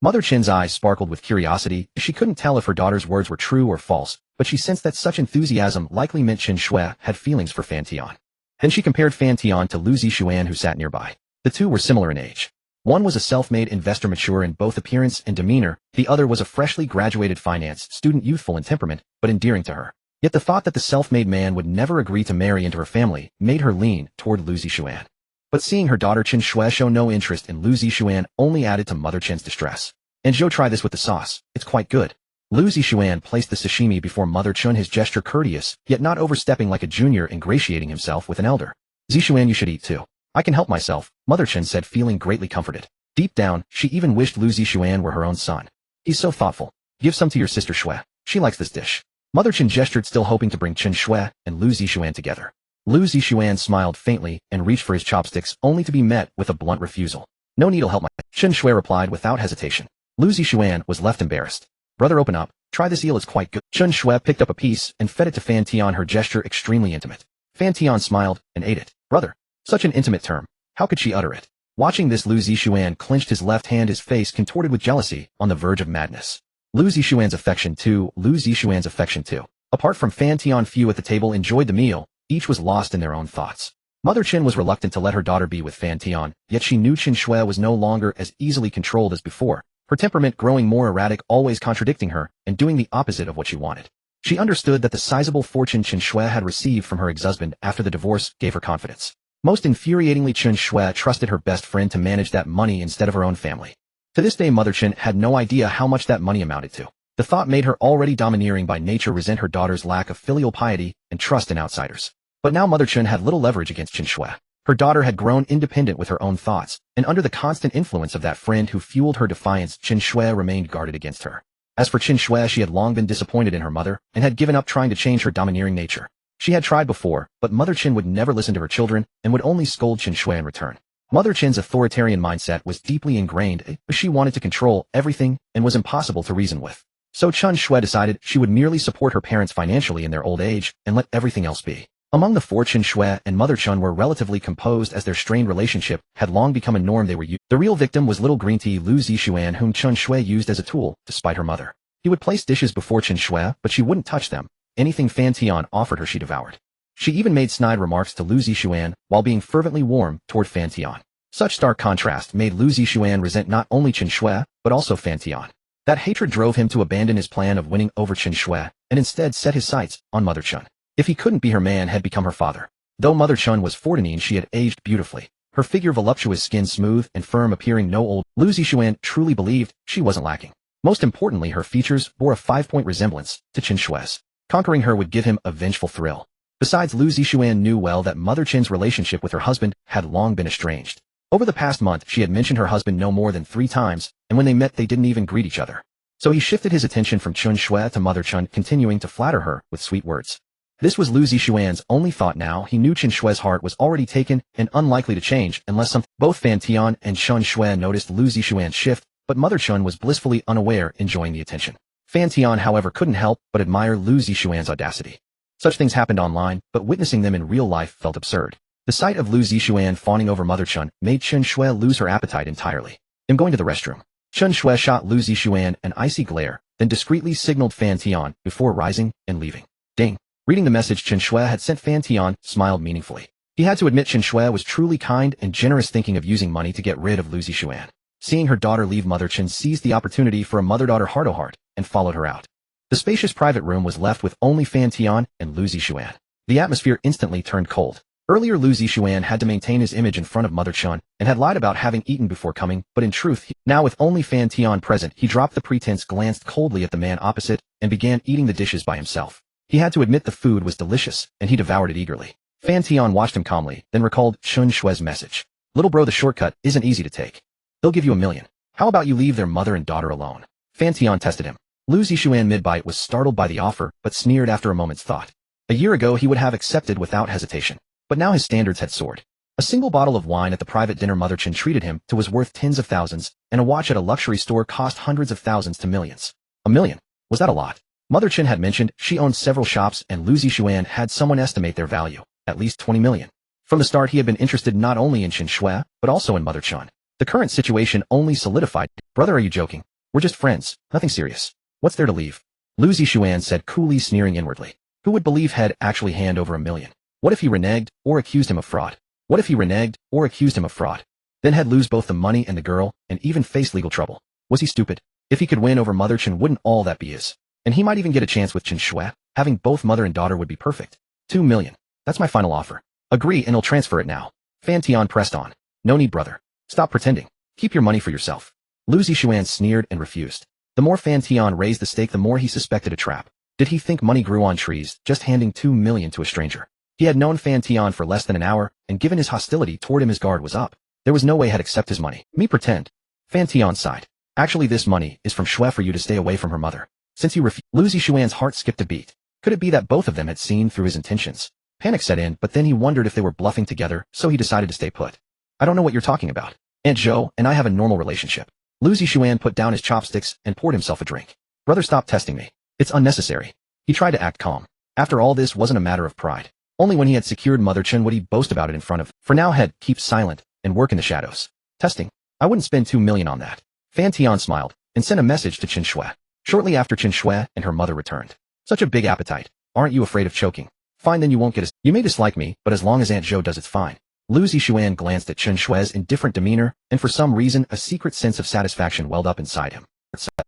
Mother Chen's eyes sparkled with curiosity. She couldn't tell if her daughter's words were true or false, but she sensed that such enthusiasm likely meant Chen Shui had feelings for Fan Tian. Then she compared Fan Tian to Lu Zixuan, who sat nearby. The two were similar in age. One was a self-made investor, mature in both appearance and demeanor. The other was a freshly graduated finance student, youthful in temperament, but endearing to her. Yet the thought that the self-made man would never agree to marry into her family made her lean toward Lu Zixuan. But seeing her daughter Chen Shui show no interest in Lu Zixuan only added to Mother Chen's distress. And Zhou, try this with the sauce. It's quite good. Lu Zixuan placed the sashimi before Mother Chen, his gesture courteous, yet not overstepping like a junior, ingratiating himself with an elder. Zixuan, you should eat too. I can help myself, Mother Chen said, feeling greatly comforted. Deep down, she even wished Lu Zixuan were her own son. He's so thoughtful. Give some to your sister Shui. She likes this dish. Mother Chen gestured, still hoping to bring Chen Shui and Lu Zixuan together. Lu Zixuan smiled faintly and reached for his chopsticks, only to be met with a blunt refusal. No need, I'll help my... Chen Shui replied without hesitation. Lu Zixuan was left embarrassed. Brother, open up. Try this eel, it's quite good. Chen Shui picked up a piece and fed it to Fan Tian, her gesture extremely intimate. Fan Tian smiled and ate it. Brother. Such an intimate term. How could she utter it? Watching this, Lu Zixuan clenched his left hand, his face contorted with jealousy, on the verge of madness. Lu Zixuan's affection too. Apart from Fan Tian, few at the table enjoyed the meal. Each was lost in their own thoughts. Mother Chen was reluctant to let her daughter be with Fan Tian, yet she knew Chen Shui was no longer as easily controlled as before, her temperament growing more erratic, always contradicting her and doing the opposite of what she wanted. She understood that the sizable fortune Chen Shui had received from her ex-husband after the divorce gave her confidence. Most infuriatingly, Chen Shui trusted her best friend to manage that money instead of her own family. To this day, Mother Chen had no idea how much that money amounted to. The thought made her, already domineering by nature, resent her daughter's lack of filial piety and trust in outsiders. But now Mother Chen had little leverage against Chen Shui. Her daughter had grown independent with her own thoughts, and under the constant influence of that friend who fueled her defiance, Chen Shui remained guarded against her. As for Chen Shui, she had long been disappointed in her mother and had given up trying to change her domineering nature. She had tried before, but Mother Chen would never listen to her children and would only scold Chen Shui in return. Mother Chen's authoritarian mindset was deeply ingrained, but she wanted to control everything and was impossible to reason with. So Chen Shui decided she would merely support her parents financially in their old age and let everything else be. Among the four, Chen Shui and Mother Chun were relatively composed as their strained relationship had long become a norm they were used. The real victim was little green tea Lu Zixuan, whom Chen Shui used as a tool to spite her mother. He would place dishes before Chen Shui, but she wouldn't touch them. Anything Fan Tian offered her she devoured. She even made snide remarks to Lu Zixuan while being fervently warm toward Fan Tian. Such stark contrast made Lu Zixuan resent not only Chen Shui, but also Fan Tian. That hatred drove him to abandon his plan of winning over Chen Shui, and instead set his sights on Mother Chun. If he couldn't be her man, had become her father. Though Mother Chun was 49, she had aged beautifully. Her figure voluptuous, skin smooth and firm, appearing no old. Lu Zixuan truly believed she wasn't lacking. Most importantly, her features bore a 5-point resemblance to Chen Shui's. Conquering her would give him a vengeful thrill. Besides, Lu Zixuan knew well that Mother Chen's relationship with her husband had long been estranged. Over the past month, she had mentioned her husband no more than 3 times, and when they met they didn't even greet each other. So he shifted his attention from Chen Shui to Mother Chun, continuing to flatter her with sweet words. This was Lu Zixuan's only thought now. He knew Chen Shui's heart was already taken and unlikely to change unless something. Both Fan Tian and Chen Shui noticed Lu Zixuan's shift, but Mother Chun was blissfully unaware, enjoying the attention. Fan Tian, however, couldn't help but admire Lu Zixuan's audacity. Such things happened online, but witnessing them in real life felt absurd. The sight of Lu Zixuan fawning over Mother Chun made Chen Shui lose her appetite entirely. "I'm going to the restroom." Chen Shui shot Lu Zixuan an icy glare, then discreetly signaled Fan Tian before rising and leaving. Ding. Reading the message Chen Shui had sent, Fan Tian smiled meaningfully. He had to admit Chen Shui was truly kind and generous, thinking of using money to get rid of Lu Zixuan. Seeing her daughter leave, Mother Chun seized the opportunity for a mother-daughter heart-to-heart and followed her out. The spacious private room was left with only Fan Tian and Lu Zixuan. The atmosphere instantly turned cold. Earlier, Lu Zixuan had to maintain his image in front of Mother Chun and had lied about having eaten before coming, but in truth, now with only Fan Tian present, he dropped the pretense, glanced coldly at the man opposite, and began eating the dishes by himself. He had to admit the food was delicious, and he devoured it eagerly. Fan Tian watched him calmly, then recalled Chen Shui's message. "Little bro, the shortcut isn't easy to take. They'll give you $1 million. How about you leave their mother and daughter alone?" Fan Tian tested him. Lu Zixuan, mid-bite, was startled by the offer, but sneered after a moment's thought. A year ago he would have accepted without hesitation. But now his standards had soared. A single bottle of wine at the private dinner Mother Chun treated him to was worth tens of thousands, and a watch at a luxury store cost hundreds of thousands to millions. $1 million. Was that a lot? Mother Chun had mentioned she owned several shops, and Lu Zixuan had someone estimate their value, at least 20 million. From the start he had been interested not only in Chen Shui, but also in Mother Chun. The current situation only solidified. "Brother, are you joking? We're just friends, nothing serious. What's there to leave?" Lu Zixuan said coolly, sneering inwardly. Who would believe he'd actually hand over $1 million? What if he reneged, or accused him of fraud? What if he reneged, or accused him of fraud? Then he'd lose both the money and the girl, and even face legal trouble. Was he stupid? If he could win over Mother Chun, wouldn't all that be his? And he might even get a chance with Chen Shui. Having both mother and daughter would be perfect. $2 million. That's my final offer. Agree, and I'll transfer it now. Fan Tian pressed on. No need, brother. Stop pretending. Keep your money for yourself. Lu Zixuan sneered and refused. The more Fan Tian raised the stake, the more he suspected a trap. Did he think money grew on trees, just handing $2 million to a stranger? He had known Fan Tian for less than an hour, and given his hostility toward him, his guard was up. There was no way he'd accept his money. Me pretend. Fan Tian sighed. Actually, this money is from Shui for you to stay away from her mother. Since he refused, Lu Zixuan's heart skipped a beat. Could it be that both of them had seen through his intentions? Panic set in, but then he wondered if they were bluffing together, so he decided to stay put. I don't know what you're talking about. Aunt Zhou and I have a normal relationship. Lu Zixuan put down his chopsticks and poured himself a drink. Brother, stop testing me. It's unnecessary. He tried to act calm. After all, this wasn't a matter of pride. Only when he had secured Mother Chun would he boast about it in front of. For now, he'd keep silent and work in the shadows. Testing? I wouldn't spend $2 million on that. Fan Tian smiled and sent a message to Chen Shui. Shortly after, Chen Shui and her mother returned. Such a big appetite. Aren't you afraid of choking? Fine, then you won't get a. You may dislike me, but as long as Aunt Zhou does, it's fine. Lu Zixuan glanced at Chen Shui's indifferent demeanor, and for some reason a secret sense of satisfaction welled up inside him.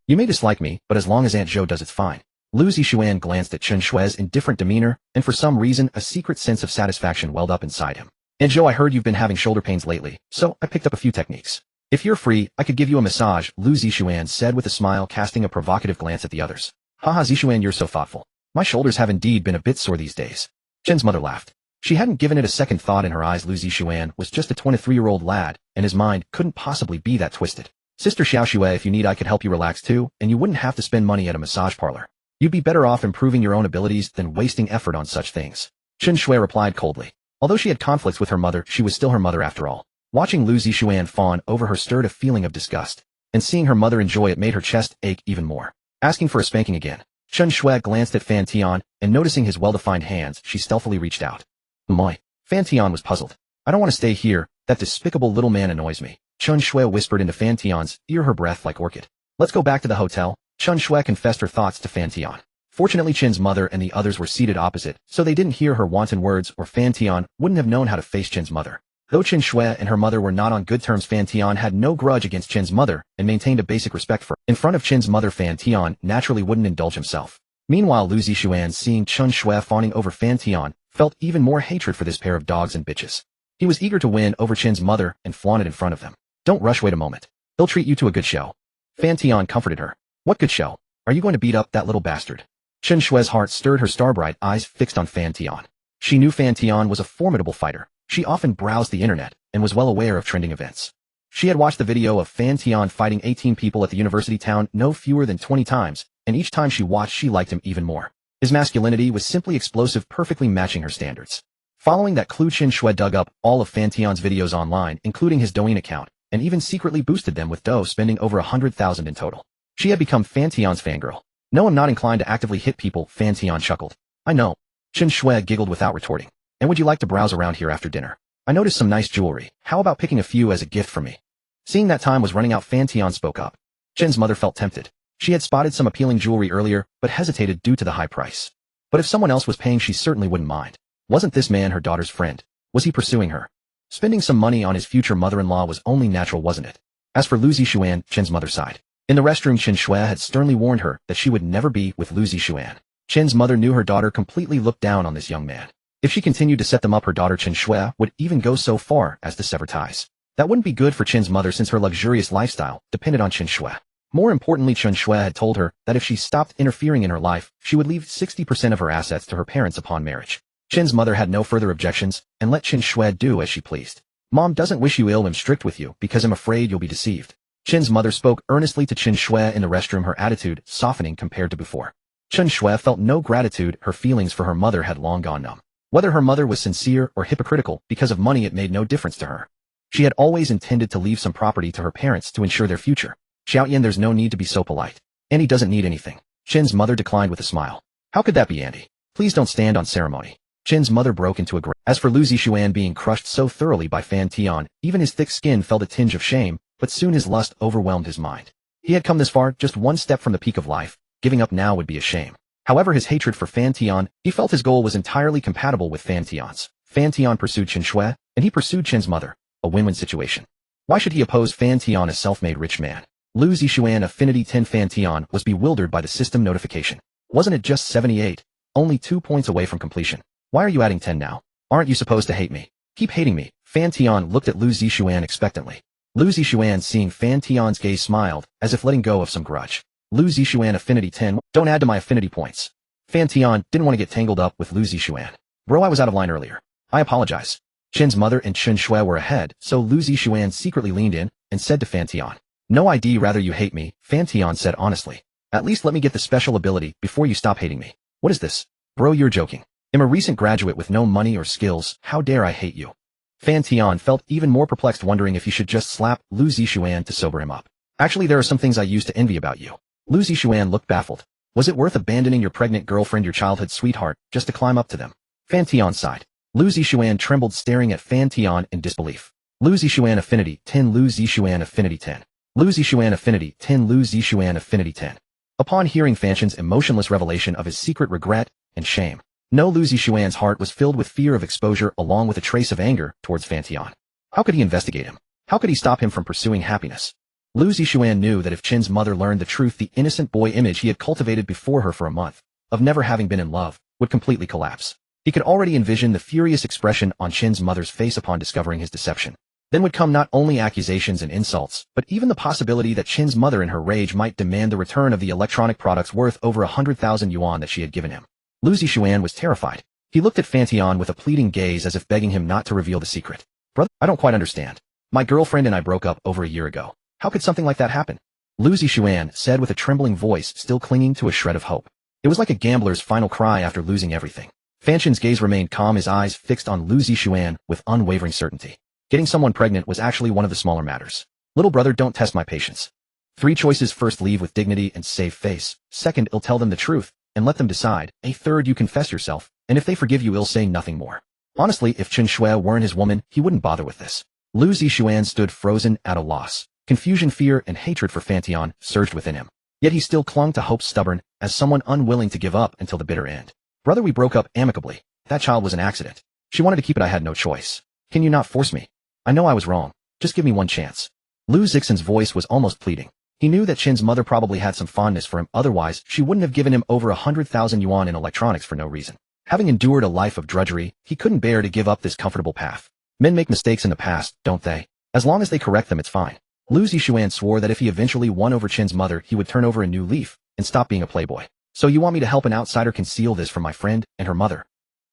You may dislike me, but as long as Aunt Zhou does, it's fine. Lu Zixuan glanced at Chen Shui's indifferent demeanor, and for some reason a secret sense of satisfaction welled up inside him. Aunt Zhou, I heard you've been having shoulder pains lately, so I picked up a few techniques. If you're free, I could give you a massage, Lu Zixuan said with a smile, casting a provocative glance at the others. Haha, Zixuan, you're so thoughtful. My shoulders have indeed been a bit sore these days. Chen's mother laughed. She hadn't given it a second thought. In her eyes, Lu Zixuan was just a 23-year-old lad, and his mind couldn't possibly be that twisted. Sister Xiaoxue, if you need, I could help you relax too, and you wouldn't have to spend money at a massage parlor. You'd be better off improving your own abilities than wasting effort on such things. Chen Shui replied coldly. Although she had conflicts with her mother, she was still her mother after all. Watching Lu Zixuan fawn over her stirred a feeling of disgust, and seeing her mother enjoy it made her chest ache even more. Asking for a spanking again. Chen Shui glanced at Fan Tian, and noticing his well-defined hands, she stealthily reached out. My. Fan Tian was puzzled. I don't want to stay here. That despicable little man annoys me. Chun Shui whispered into Fan Tian's ear, her breath like orchid. Let's go back to the hotel. Chun Shui confessed her thoughts to Fan Tian. Fortunately, Chin's mother and the others were seated opposite, so they didn't hear her wanton words, or Fan Tian wouldn't have known how to face Chin's mother. Though Chin Shui and her mother were not on good terms, Fan Tian had no grudge against Chin's mother and maintained a basic respect for her. In front of Chin's mother, Fan Tian naturally wouldn't indulge himself. Meanwhile, Lu Zixuan, seeing Chun Shui fawning over Fan Tian, felt even more hatred for this pair of dogs and bitches. He was eager to win over Chin's mother and flaunt it in front of them. Don't rush, wait a moment. He'll treat you to a good show. Fan Tian comforted her. What good show? Are you going to beat up that little bastard? Chun Shui's heart stirred, her star-bright eyes fixed on Fan Tian. She knew Fan Tian was a formidable fighter. She often browsed the internet and was well aware of trending events. She had watched the video of Fan Tian fighting 18 people at the university town no fewer than 20 times, and each time she watched, she liked him even more. His masculinity was simply explosive, perfectly matching her standards. Following that clue, Chun Shui dug up all of Fan Tian's videos online, including his Douyin account, and even secretly boosted them with dough, spending over 100,000 in total. She had become Fan Tian's fangirl. No, I'm not inclined to actively hit people, Fan Tian chuckled. I know. Chun Shui giggled without retorting. And would you like to browse around here after dinner? I noticed some nice jewelry. How about picking a few as a gift from me? Seeing that time was running out, Fan Tian spoke up. Chin's mother felt tempted. She had spotted some appealing jewelry earlier, but hesitated due to the high price. But if someone else was paying, she certainly wouldn't mind. Wasn't this man her daughter's friend? Was he pursuing her? Spending some money on his future mother-in-law was only natural, wasn't it? As for Lu Zixuan, Chin's mother sighed. In the restroom, Chun Shui had sternly warned her that she would never be with Lu Zixuan. Chin's mother knew her daughter completely looked down on this young man. If she continued to set them up, her daughter Chun Shui would even go so far as to sever ties. That wouldn't be good for Chin's mother, since her luxurious lifestyle depended on Chun Shui. More importantly, Chun Shui had told her that if she stopped interfering in her life, she would leave 60% of her assets to her parents upon marriage. Chin's mother had no further objections and let Chun Shui do as she pleased. Mom doesn't wish you ill. I'm strict with you because I'm afraid you'll be deceived. Chin's mother spoke earnestly to Chun Shui in the restroom, her attitude softening compared to before. Chun Shui felt no gratitude. Her feelings for her mother had long gone numb. Whether her mother was sincere or hypocritical because of money, it made no difference to her. She had always intended to leave some property to her parents to ensure their future. Xiaoyan, there's no need to be so polite. Andy doesn't need anything. Chin's mother declined with a smile. How could that be, Andy? Please don't stand on ceremony. Chin's mother broke into a grin. As for Lu Zixuan being crushed so thoroughly by Fan Tian, even his thick skin felt a tinge of shame, but soon his lust overwhelmed his mind. He had come this far, just one step from the peak of life. Giving up now would be a shame. However, his hatred for Fan Tian, he felt his goal was entirely compatible with Fan Tian's. Fan Tian pursued Chun Shui, and he pursued Chin's mother. A win-win situation. Why should he oppose Fan Tian, a self-made rich man? Lu Zixuan Affinity 10. Fan Tian was bewildered by the system notification. Wasn't it just 78? Only 2 points away from completion. Why are you adding 10 now? Aren't you supposed to hate me? Keep hating me. Fan Tian looked at Lu Zixuan expectantly. Lu Zixuan, seeing Fan Tian's gaze, smiled, as if letting go of some grudge. Lu Zixuan Affinity 10. Don't add to my affinity points. Fan Tian didn't want to get tangled up with Lu Zixuan. Bro, I was out of line earlier. I apologize. Chin's mother and Chun Shui were ahead, so Lu Zixuan secretly leaned in and said to Fan Tian. No, I'd rather you hate me, Fan Tian said honestly. At least let me get the special ability before you stop hating me. What is this? Bro, you're joking. I'm a recent graduate with no money or skills. How dare I hate you? Fan Tian felt even more perplexed, wondering if he should just slap Lu Zixuan to sober him up. Actually, there are some things I used to envy about you. Lu Zixuan looked baffled. Was it worth abandoning your pregnant girlfriend, your childhood sweetheart, just to climb up to them? Fan Tian sighed. Lu Zixuan trembled, staring at Fan Tian in disbelief. Lu Zixuan Affinity 10. Lu Zixuan Affinity 10. Lu Zixuan Affinity 10. Lu Zixuan Affinity 10. Upon hearing Fan Tian's emotionless revelation of his secret, regret and shame, Lu Zixuan's heart was filled with fear of exposure along with a trace of anger towards Fan Tian. How could he investigate him? How could he stop him from pursuing happiness? Lu Zixuan knew that if Chin's mother learned the truth, the innocent boy image he had cultivated before her for a month, of never having been in love, would completely collapse. He could already envision the furious expression on Chin's mother's face upon discovering his deception. Then would come not only accusations and insults, but even the possibility that Chin's mother in her rage might demand the return of the electronic products worth over 100,000 yuan that she had given him. Lu Zixuan was terrified. He looked at Fan Tian with a pleading gaze, as if begging him not to reveal the secret. Brother, I don't quite understand. My girlfriend and I broke up over a year ago. How could something like that happen? Lu Zixuan said with a trembling voice, still clinging to a shred of hope. It was like a gambler's final cry after losing everything. Fan Tian's gaze remained calm, his eyes fixed on Lu Zixuan with unwavering certainty. Getting someone pregnant was actually one of the smaller matters. Little brother, don't test my patience. 3 choices: first, leave with dignity and save face. Second, I'll tell them the truth and let them decide. A third, you confess yourself, and if they forgive you, I'll say nothing more. Honestly, if Chen Shui weren't his woman, he wouldn't bother with this. Lu Zixuan stood frozen at a loss. Confusion, fear, and hatred for Fan Tian surged within him. Yet he still clung to hope, stubborn, as someone unwilling to give up until the bitter end. Brother, we broke up amicably. That child was an accident. She wanted to keep it, I had no choice. Can you not force me? I know I was wrong. Just give me one chance. Lu Zixuan's voice was almost pleading. He knew that Chen's mother probably had some fondness for him, otherwise she wouldn't have given him over 100,000 yuan in electronics for no reason. Having endured a life of drudgery, he couldn't bear to give up this comfortable path. Men make mistakes in the past, don't they? As long as they correct them, it's fine. Lu Zixuan swore that if he eventually won over Chen's mother, he would turn over a new leaf and stop being a playboy. So you want me to help an outsider conceal this from my friend and her mother?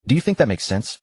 Do you think that makes sense?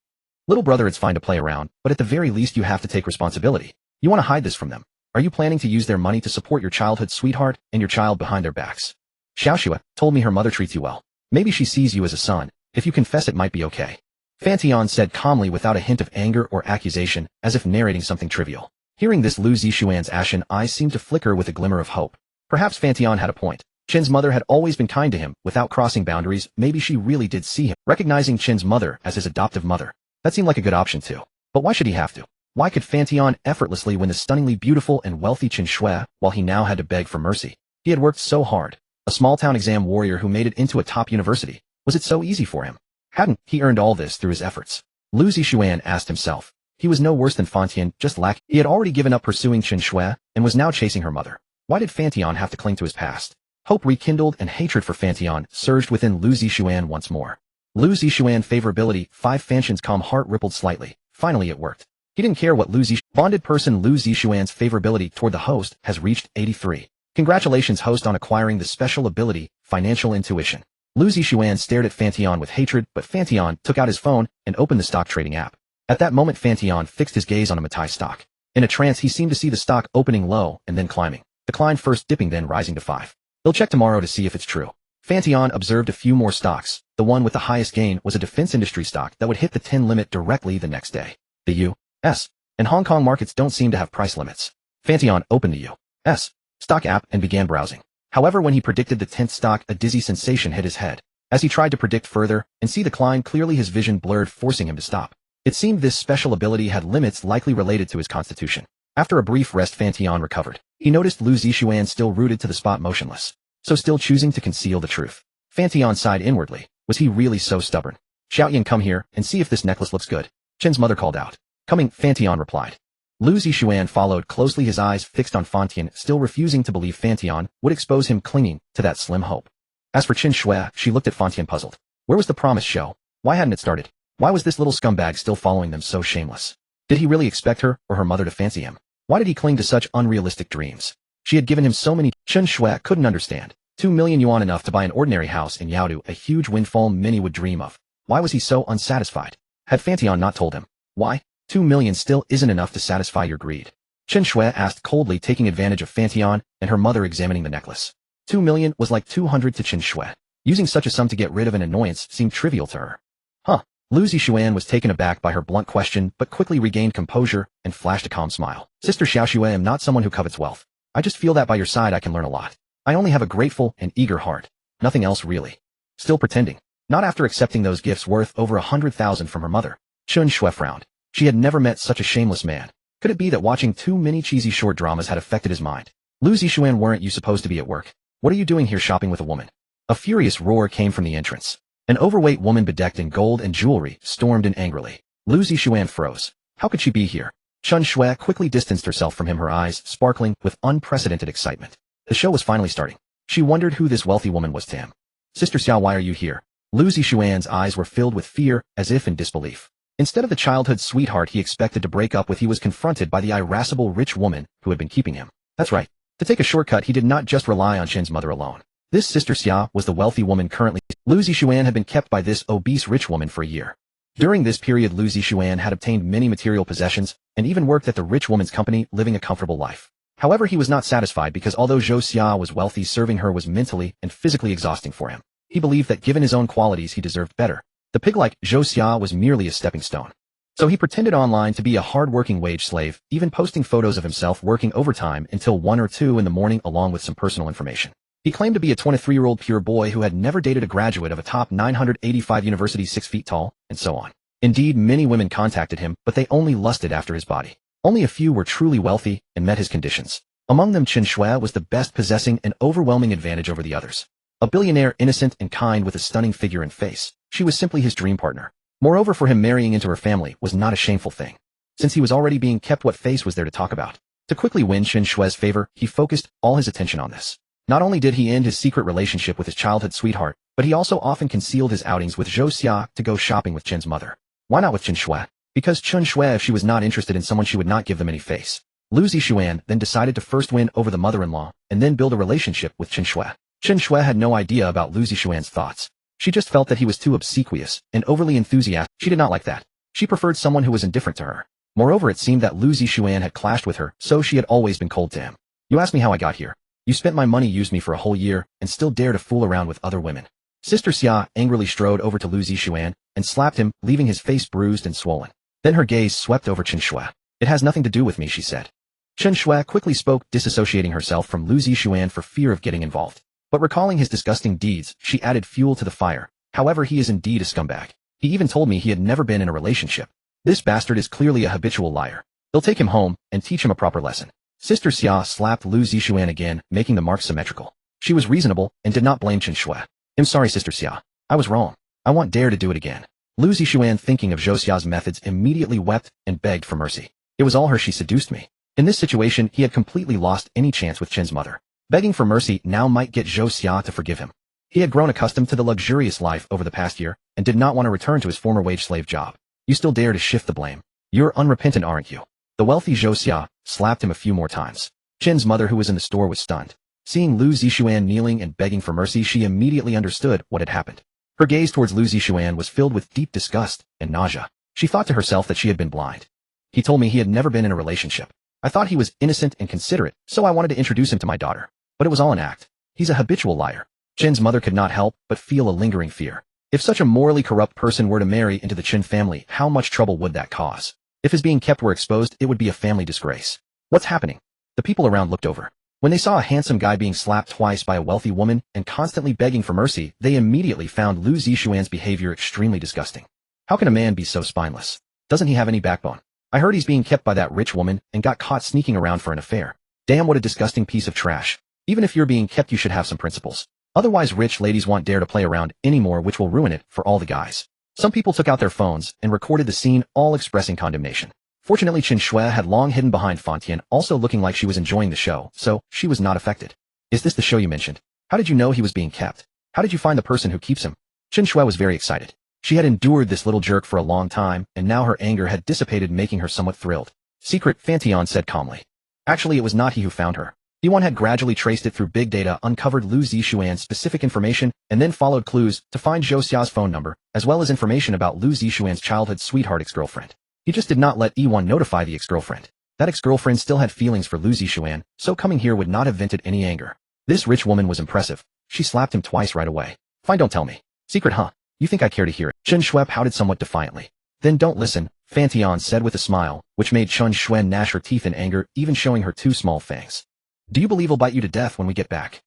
Little brother, it's fine to play around, but at the very least you have to take responsibility. You want to hide this from them. Are you planning to use their money to support your childhood sweetheart and your child behind their backs? Xiaoxue told me her mother treats you well. Maybe she sees you as a son. If you confess, it might be okay. Fan Tian said calmly without a hint of anger or accusation, as if narrating something trivial. Hearing this, Lu Zixuan's ashen eyes seemed to flicker with a glimmer of hope. Perhaps Fan Tian had a point. Chen's mother had always been kind to him, without crossing boundaries. Maybe she really did see him, recognizing Chen's mother as his adoptive mother. That seemed like a good option too. But why should he have to? Why could Fan Tian effortlessly win the stunningly beautiful and wealthy Chen Shui, while he now had to beg for mercy? He had worked so hard. A small-town exam warrior who made it into a top university. Was it so easy for him? Hadn't he earned all this through his efforts? Lu Zixuan asked himself. He was no worse than Fan Tian, just lack. He had already given up pursuing Chen Shui, and was now chasing her mother. Why did Fan Tian have to cling to his past? Hope rekindled and hatred for Fan Tian surged within Lu Zixuan once more. Lu Zixuan favorability, 5 Fan Tian's calm heart rippled slightly. Finally it worked. He didn't care what Lu Zixuan. Bonded person Lu Zixuan's favorability toward the host has reached 83. Congratulations, host, on acquiring the special ability, financial intuition. Lu Zixuan stared at Fan Tian with hatred, but Fan Tian took out his phone and opened the stock trading app. At that moment, Fan Tian fixed his gaze on a Matai stock. In a trance, he seemed to see the stock opening low and then climbing. Decline first, dipping, then rising to 5. He'll check tomorrow to see if it's true. Fan Tian observed a few more stocks. The one with the highest gain was a defense industry stock that would hit the 10 limit directly the next day. The U.S. and Hong Kong markets don't seem to have price limits. Fan Tian opened the U.S. stock app and began browsing. However, when he predicted the 10th stock, a dizzy sensation hit his head. As he tried to predict further and see the climb clearly, his vision blurred, forcing him to stop. It seemed this special ability had limits likely related to his constitution. After a brief rest, Fan Tian recovered. He noticed Lu Zixuan still rooted to the spot, motionless. So still choosing to conceal the truth. Fan Tian sighed inwardly. Was he really so stubborn? Xiaoyan, come here and see if this necklace looks good. Chen's mother called out. Coming, Fan Tian replied. Lu Zixuan followed closely, his eyes fixed on Fan Tian, still refusing to believe Fan Tian would expose him, clinging to that slim hope. As for Chen Shui, she looked at Fan Tian puzzled. Where was the promised show? Why hadn't it started? Why was this little scumbag still following them so shameless? Did he really expect her or her mother to fancy him? Why did he cling to such unrealistic dreams? She had given him so many. Chen Shui couldn't understand. 2 million yuan, enough to buy an ordinary house in Yaodu, a huge windfall many would dream of. Why was he so unsatisfied? Had Fan Tian not told him? Why? 2 million still isn't enough to satisfy your greed. Chen Shui asked coldly, taking advantage of Fan Tian and her mother examining the necklace. 2 million was like 200 to Chen Shui. Using such a sum to get rid of an annoyance seemed trivial to her. Huh. Lu Zixuan was taken aback by her blunt question, but quickly regained composure and flashed a calm smile. Sister Xiaoxue, I am not someone who covets wealth. I just feel that by your side I can learn a lot. I only have a grateful and eager heart. Nothing else really. Still pretending. Not after accepting those gifts worth over 100,000 from her mother. Chen Shui frowned. She had never met such a shameless man. Could it be that watching too many cheesy short dramas had affected his mind? Lu Zixuan, weren't you supposed to be at work? What are you doing here shopping with a woman? A furious roar came from the entrance. An overweight woman bedecked in gold and jewelry stormed in angrily. Lu Zixuan froze. How could she be here? Chen Shui quickly distanced herself from him, her eyes sparkling with unprecedented excitement. The show was finally starting. She wondered who this wealthy woman was to him. Sister Xiao, why are you here? Lu Zixuan's eyes were filled with fear, as if in disbelief. Instead of the childhood sweetheart he expected to break up with, he was confronted by the irascible rich woman who had been keeping him. That's right. To take a shortcut, he did not just rely on Chen's mother alone. This Sister Xia was the wealthy woman currently. Lu Zixuan had been kept by this obese rich woman for a year. During this period, Lu Zixuan had obtained many material possessions and even worked at the rich woman's company, living a comfortable life. However, he was not satisfied because although Zhou Xia was wealthy, serving her was mentally and physically exhausting for him. He believed that given his own qualities, he deserved better. The pig-like Zhou Xia was merely a stepping stone. So he pretended online to be a hard-working wage slave, even posting photos of himself working overtime until 1 or 2 in the morning along with some personal information. He claimed to be a 23-year-old pure boy who had never dated a graduate of a top 985 university 6 feet tall, and so on. Indeed, many women contacted him, but they only lusted after his body. Only a few were truly wealthy and met his conditions. Among them, Chen Shui was the best, possessing an overwhelming advantage over the others. A billionaire, innocent and kind, with a stunning figure and face. She was simply his dream partner. Moreover, for him, marrying into her family was not a shameful thing. Since he was already being kept, what face was there to talk about? To quickly win Chen Shui's favor, he focused all his attention on this. Not only did he end his secret relationship with his childhood sweetheart, but he also often concealed his outings with Zhou Xia to go shopping with Chen's mother. Why not with Chen Shui? Because Chen Shui, if she was not interested in someone, she would not give them any face. Lu Zixuan then decided to first win over the mother-in-law, and then build a relationship with Chen Shui. Chen Shui had no idea about Lu Zixuan's thoughts. She just felt that he was too obsequious and overly enthusiastic. She did not like that. She preferred someone who was indifferent to her. Moreover, it seemed that Lu Zixuan had clashed with her, so she had always been cold to him. You asked me how I got here. You spent my money, used me for a whole year, and still dare to fool around with other women. Sister Xia angrily strode over to Lu Zixuan and slapped him, leaving his face bruised and swollen. Then her gaze swept over Chen Shui. It has nothing to do with me, she said. Chen Shui quickly spoke, disassociating herself from Lu Zixuan for fear of getting involved. But recalling his disgusting deeds, she added fuel to the fire. However, he is indeed a scumbag. He even told me he had never been in a relationship. This bastard is clearly a habitual liar. They'll take him home and teach him a proper lesson. Sister Xia slapped Lu Zixuan again, making the marks symmetrical. She was reasonable and did not blame Chen Shui. I'm sorry, Sister Xia. I was wrong. I won't dare to do it again. Lu Zixuan, thinking of Zhou Xia's methods, immediately wept and begged for mercy. It was all her. She seduced me. In this situation, he had completely lost any chance with Chen's mother. Begging for mercy now might get Zhou Xia to forgive him. He had grown accustomed to the luxurious life over the past year and did not want to return to his former wage slave job. You still dare to shift the blame. You're unrepentant, aren't you? The wealthy Zhou Xia slapped him a few more times. Chen's mother, who was in the store, was stunned. Seeing Lu Zixuan kneeling and begging for mercy, she immediately understood what had happened. Her gaze towards Lu Zixuan was filled with deep disgust and nausea. She thought to herself that she had been blind. He told me he had never been in a relationship. I thought he was innocent and considerate, so I wanted to introduce him to my daughter. But it was all an act. He's a habitual liar. Chen's mother could not help but feel a lingering fear. If such a morally corrupt person were to marry into the Chen family, how much trouble would that cause? If his being kept were exposed, it would be a family disgrace. What's happening? The people around looked over. When they saw a handsome guy being slapped twice by a wealthy woman and constantly begging for mercy, they immediately found Lu Zixuan's behavior extremely disgusting. How can a man be so spineless? Doesn't he have any backbone? I heard he's being kept by that rich woman and got caught sneaking around for an affair. Damn, what a disgusting piece of trash. Even if you're being kept, you should have some principles. Otherwise, rich ladies won't dare to play around anymore, which will ruin it for all the guys. Some people took out their phones and recorded the scene, all expressing condemnation. Fortunately, Chen Shui had long hidden behind Fan Tian, also looking like she was enjoying the show, so she was not affected. Is this the show you mentioned? How did you know he was being kept? How did you find the person who keeps him? Chen Shui was very excited. She had endured this little jerk for a long time, and now her anger had dissipated, making her somewhat thrilled. Secret, Fan Tian said calmly. Actually, it was not he who found her. Yuan had gradually traced it through big data, uncovered Lu Zixuan's specific information, and then followed clues to find Zhou Xia's phone number, as well as information about Lu Zixuan's childhood sweetheart ex-girlfriend. He just did not let Yuan notify the ex-girlfriend. That ex-girlfriend still had feelings for Lu Zixuan, so coming here would not have vented any anger. This rich woman was impressive. She slapped him twice right away. Fine, don't tell me. Secret, huh? You think I care to hear it? Chen Shui pouted somewhat defiantly. Then don't listen, Fan Tian said with a smile, which made Chen Shui gnash her teeth in anger, even showing her two small fangs. Do you believe he'll bite you to death when we get back?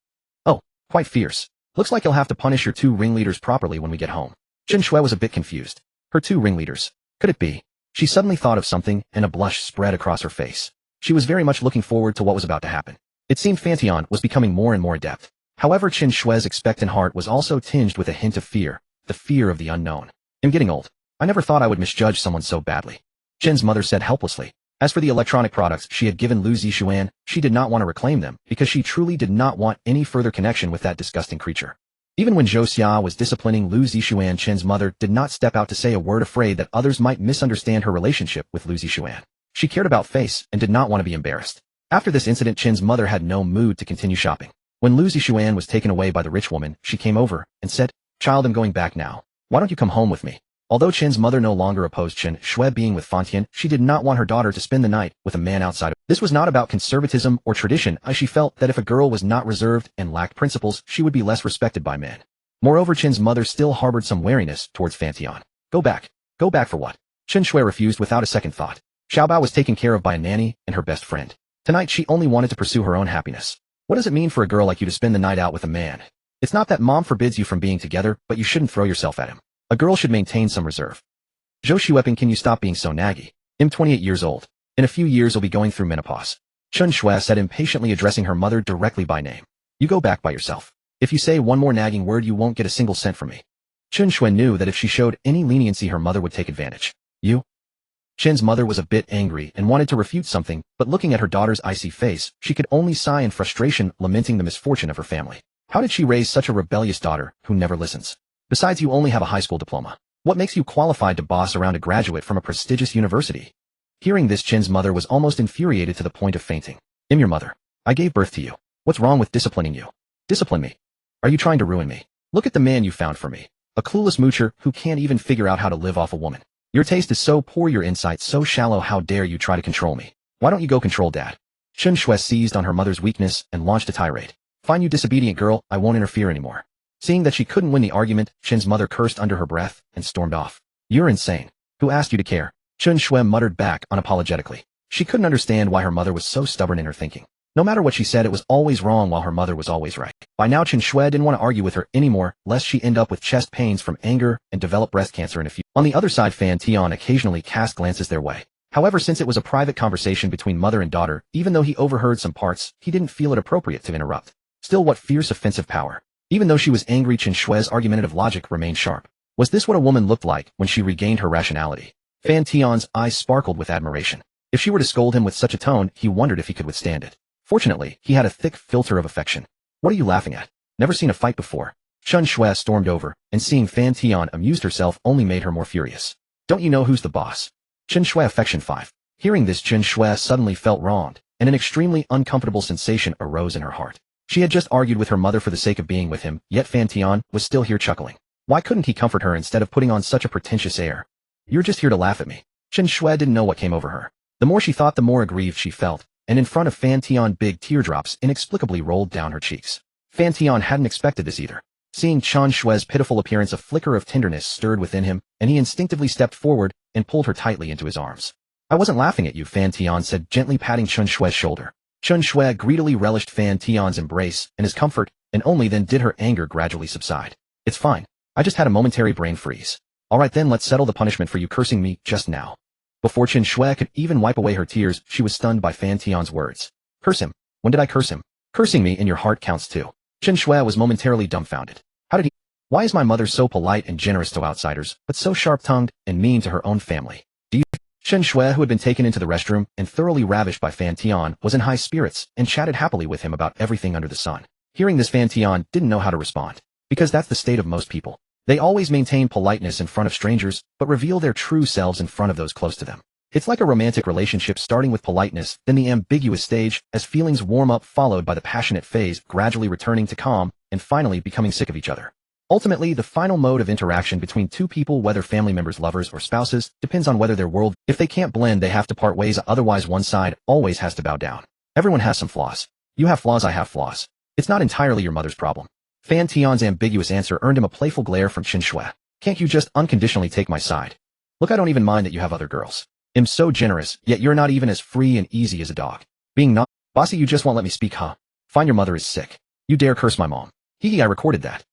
Oh, quite fierce. Looks like you'll have to punish your two ringleaders properly when we get home. Chen Shui was a bit confused. Her two ringleaders. Could it be? She suddenly thought of something, and a blush spread across her face. She was very much looking forward to what was about to happen. It seemed Fan Tian was becoming more and more adept. However, Chen Shui's expectant heart was also tinged with a hint of fear, the fear of the unknown. I'm getting old. I never thought I would misjudge someone so badly. Chen's mother said helplessly. As for the electronic products she had given Lu Zixuan, she did not want to reclaim them, because she truly did not want any further connection with that disgusting creature. Even when Zhou Xia was disciplining Lu Zixuan, Chen's mother did not step out to say a word, afraid that others might misunderstand her relationship with Lu Zixuan. She cared about face and did not want to be embarrassed. After this incident, Chen's mother had no mood to continue shopping. When Lu Zixuan was taken away by the rich woman, she came over and said, "Child, I'm going back now. Why don't you come home with me?" Although Chen's mother no longer opposed Chen Shui being with Fan Tian, she did not want her daughter to spend the night with a man outside. This was not about conservatism or tradition, as she felt that if a girl was not reserved and lacked principles, she would be less respected by men. Moreover, Chen's mother still harbored some wariness towards Fan Tian. Go back. Go back for what? Chen Shui refused without a second thought. Xiaobao was taken care of by a nanny and her best friend. Tonight she only wanted to pursue her own happiness. What does it mean for a girl like you to spend the night out with a man? It's not that mom forbids you from being together, but you shouldn't throw yourself at him. A girl should maintain some reserve. Zhou Xueping, can you stop being so naggy? I'm 28 years old. In a few years I'll be going through menopause. Chen Shui said impatiently, addressing her mother directly by name. You go back by yourself. If you say one more nagging word you won't get a single cent from me. Chen Shui knew that if she showed any leniency her mother would take advantage. You? Chen's mother was a bit angry and wanted to refute something, but looking at her daughter's icy face, she could only sigh in frustration, lamenting the misfortune of her family. How did she raise such a rebellious daughter who never listens? Besides, you only have a high school diploma. What makes you qualified to boss around a graduate from a prestigious university? Hearing this, Chen's mother was almost infuriated to the point of fainting. I'm your mother. I gave birth to you. What's wrong with disciplining you? Discipline me? Are you trying to ruin me? Look at the man you found for me. A clueless moocher who can't even figure out how to live off a woman. Your taste is so poor, your insight so shallow, how dare you try to control me? Why don't you go control Dad? Chen Shui seized on her mother's weakness and launched a tirade. Fine, you disobedient girl, I won't interfere anymore. Seeing that she couldn't win the argument, Chen's mother cursed under her breath and stormed off. You're insane. Who asked you to care? Chen Shui muttered back unapologetically. She couldn't understand why her mother was so stubborn in her thinking. No matter what she said, it was always wrong, while her mother was always right. By now Chen Shui didn't want to argue with her anymore, lest she end up with chest pains from anger and develop breast cancer in a few. On the other side, Fan Tian occasionally cast glances their way. However, since it was a private conversation between mother and daughter, even though he overheard some parts, he didn't feel it appropriate to interrupt. Still, what fierce offensive power. Even though she was angry, Chen Shui's argumentative logic remained sharp. Was this what a woman looked like when she regained her rationality? Fan Tian's eyes sparkled with admiration. If she were to scold him with such a tone, he wondered if he could withstand it. Fortunately, he had a thick filter of affection. What are you laughing at? Never seen a fight before. Chen Shui stormed over, and seeing Fan Tian amused herself only made her more furious. Don't you know who's the boss? Chen Shui affection 5. Hearing this, Chen Shui suddenly felt wronged, and an extremely uncomfortable sensation arose in her heart. She had just argued with her mother for the sake of being with him, yet Fan Tian was still here chuckling. Why couldn't he comfort her instead of putting on such a pretentious air? You're just here to laugh at me. Chen Shui didn't know what came over her. The more she thought, the more aggrieved she felt, and in front of Fan Tian, big teardrops inexplicably rolled down her cheeks. Fan Tian hadn't expected this either. Seeing Chen Shui's pitiful appearance, a flicker of tenderness stirred within him, and he instinctively stepped forward and pulled her tightly into his arms. I wasn't laughing at you, Fan Tian said, gently patting Chen Shui's shoulder. Chen Shui greedily relished Fan Tian's embrace and his comfort, and only then did her anger gradually subside. It's fine. I just had a momentary brain freeze. Alright then, let's settle the punishment for you cursing me just now. Before Chen Shui could even wipe away her tears, she was stunned by Fan Tian's words. Curse him? When did I curse him? Cursing me in your heart counts too. Chen Shui was momentarily dumbfounded. How did he? Why is my mother so polite and generous to outsiders, but so sharp-tongued and mean to her own family? Do you? Chen Shui, who had been taken into the restroom and thoroughly ravished by Fan Tian, was in high spirits and chatted happily with him about everything under the sun. Hearing this, Fan Tian didn't know how to respond. Because that's the state of most people. They always maintain politeness in front of strangers, but reveal their true selves in front of those close to them. It's like a romantic relationship, starting with politeness, then the ambiguous stage, as feelings warm up, followed by the passionate phase, gradually returning to calm, and finally becoming sick of each other. Ultimately, the final mode of interaction between two people, whether family members, lovers, or spouses, depends on whether their world. If they can't blend, they have to part ways, otherwise one side always has to bow down. Everyone has some flaws. You have flaws, I have flaws. It's not entirely your mother's problem. Fan Tian's ambiguous answer earned him a playful glare from Chen Shui. Can't you just unconditionally take my side? Look, I don't even mind that you have other girls. I'm so generous, yet you're not even as free and easy as a dog. Being not bossy, you just won't let me speak, huh? Fine, your mother is sick. You dare curse my mom. Hee, I recorded that.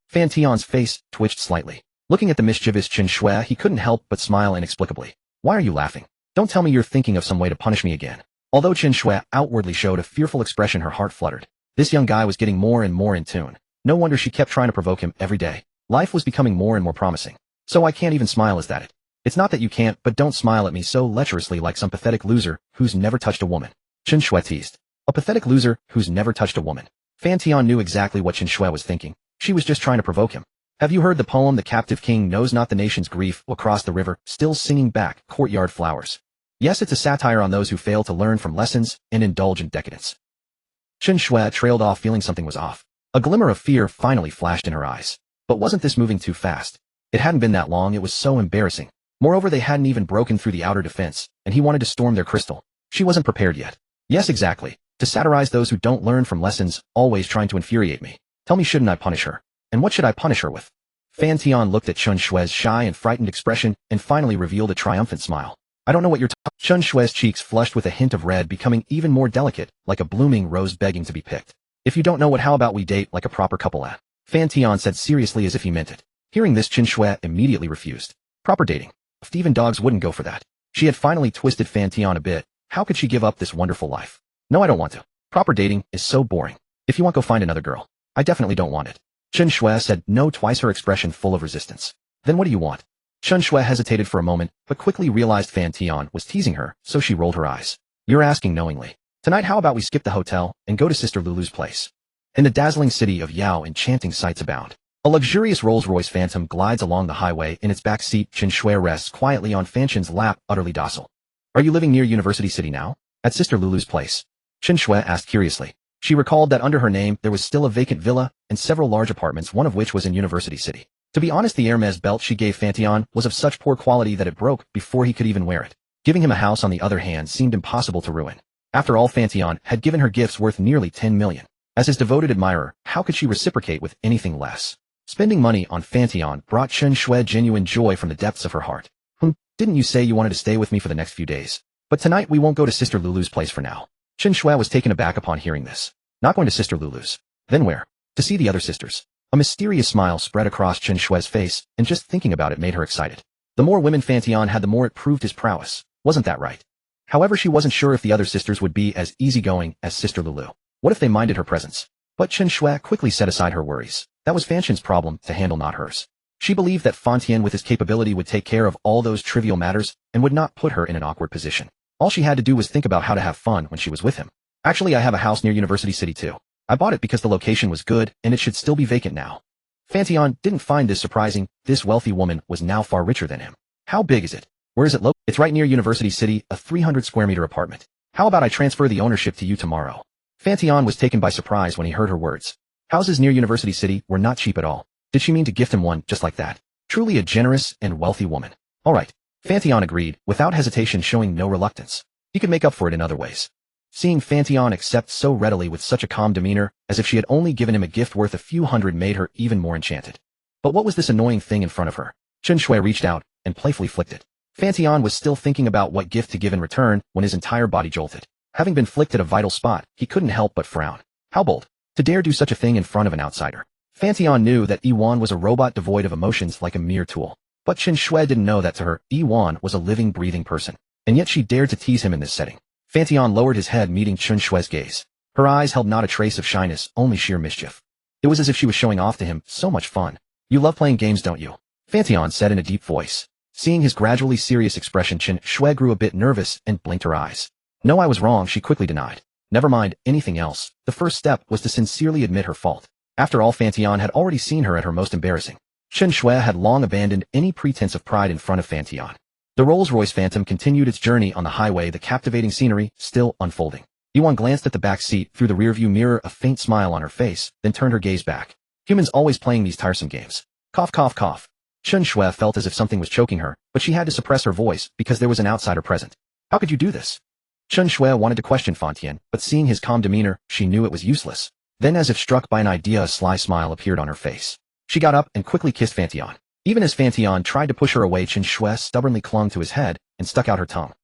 Fan Tian's face twitched slightly. Looking at the mischievous Chen Shui, he couldn't help but smile inexplicably. Why are you laughing? Don't tell me you're thinking of some way to punish me again. Although Chen Shui outwardly showed a fearful expression, her heart fluttered. This young guy was getting more and more in tune. No wonder she kept trying to provoke him every day. Life was becoming more and more promising. So I can't even smile, is that it? It's not that you can't, but don't smile at me so lecherously like some pathetic loser who's never touched a woman. Chen Shui teased. A pathetic loser who's never touched a woman. Fan Tian knew exactly what Chen Shui was thinking. She was just trying to provoke him. Have you heard the poem, The Captive King Knows Not the Nation's Grief, across the river, still singing back, courtyard flowers? Yes, it's a satire on those who fail to learn from lessons and indulge in decadence. Chen Shui trailed off, feeling something was off. A glimmer of fear finally flashed in her eyes. But wasn't this moving too fast? It hadn't been that long, it was so embarrassing. Moreover, they hadn't even broken through the outer defense, and he wanted to storm their crystal. She wasn't prepared yet. Yes, exactly. To satirize those who don't learn from lessons, always trying to infuriate me. Tell me, shouldn't I punish her? And what should I punish her with? Fan Tian looked at Chen Shui's shy and frightened expression and finally revealed a triumphant smile. I don't know what you're Chen Shui's cheeks flushed with a hint of red, becoming even more delicate, like a blooming rose begging to be picked. If you don't know what, how about we date like a proper couple at? Fan Tian said seriously as if he meant it. Hearing this, Chen Shui immediately refused. Proper dating. Even dogs wouldn't go for that. She had finally twisted Fan Tian a bit. How could she give up this wonderful life? No, I don't want to. Proper dating is so boring. If you want, go find another girl. I definitely don't want it. Chen Shui said no twice, her expression full of resistance. Then what do you want? Chen Shui hesitated for a moment, but quickly realized Fan Tian was teasing her, so she rolled her eyes. You're asking knowingly. Tonight, how about we skip the hotel and go to Sister Lulu's place? In the dazzling city of Yao, enchanting sights abound. A luxurious Rolls-Royce Phantom glides along the highway. In its back seat, Chen Shui rests quietly on Fan Tian's lap, utterly docile. Are you living near University City now? At Sister Lulu's place? Chen Shui asked curiously. She recalled that under her name there was still a vacant villa and several large apartments, one of which was in University City. To be honest, the Hermes belt she gave Fan Tian was of such poor quality that it broke before he could even wear it. Giving him a house, on the other hand, seemed impossible to ruin. After all, Fan Tian had given her gifts worth nearly 10 million. As his devoted admirer, how could she reciprocate with anything less? Spending money on Fan Tian brought Chen Shui genuine joy from the depths of her heart. Didn't you say you wanted to stay with me for the next few days? But tonight we won't go to Sister Lulu's place for now. Chen Shui was taken aback upon hearing this. Not going to Sister Lulu's. Then where? To see the other sisters. A mysterious smile spread across Chen Shui's face, and just thinking about it made her excited. The more women Fan Tian had, the more it proved his prowess. Wasn't that right? However, she wasn't sure if the other sisters would be as easygoing as Sister Lulu. What if they minded her presence? But Chen Shui quickly set aside her worries. That was Fan Tian's problem to handle, not hers. She believed that Fan Tian with his capability would take care of all those trivial matters and would not put her in an awkward position. All she had to do was think about how to have fun when she was with him. Actually, I have a house near University City too. I bought it because the location was good and it should still be vacant now. Fan Tian didn't find this surprising. This wealthy woman was now far richer than him. How big is it? Where is it located? It's right near University City, a 300 square meter apartment. How about I transfer the ownership to you tomorrow? Fan Tian was taken by surprise when he heard her words. Houses near University City were not cheap at all. Did she mean to gift him one just like that? Truly a generous and wealthy woman. All right. Fan Tian agreed, without hesitation, showing no reluctance. He could make up for it in other ways. Seeing Fan Tian accept so readily with such a calm demeanor, as if she had only given him a gift worth a few hundred, made her even more enchanted. But what was this annoying thing in front of her? Chen Shui reached out and playfully flicked it. Fan Tian was still thinking about what gift to give in return when his entire body jolted. Having been flicked at a vital spot, he couldn't help but frown. How bold. To dare do such a thing in front of an outsider. Fan Tian knew that Yiwan was a robot devoid of emotions, like a mere tool. But Chen Shui didn't know that to her, Yiwan was a living, breathing person. And yet she dared to tease him in this setting. Fan Tian lowered his head, meeting Chen Shui's gaze. Her eyes held not a trace of shyness, only sheer mischief. It was as if she was showing off to him. So much fun. You love playing games, don't you? Fan Tian said in a deep voice. Seeing his gradually serious expression, Chen Shui grew a bit nervous and blinked her eyes. No, I was wrong, she quickly denied. Never mind anything else. The first step was to sincerely admit her fault. After all, Fan Tian had already seen her at her most embarrassing. Chen Shui had long abandoned any pretense of pride in front of Fan Tian. The Rolls-Royce Phantom continued its journey on the highway, the captivating scenery still unfolding. Yiwan glanced at the back seat through the rearview mirror, a faint smile on her face, then turned her gaze back. Humans always playing these tiresome games. Cough, cough, cough. Chen Shui felt as if something was choking her, but she had to suppress her voice because there was an outsider present. How could you do this? Chen Shui wanted to question Fan Tian, but seeing his calm demeanor, she knew it was useless. Then, as if struck by an idea, a sly smile appeared on her face. She got up and quickly kissed Fan Tian. Even as Fan Tian tried to push her away, Chen Shui stubbornly clung to his head and stuck out her tongue.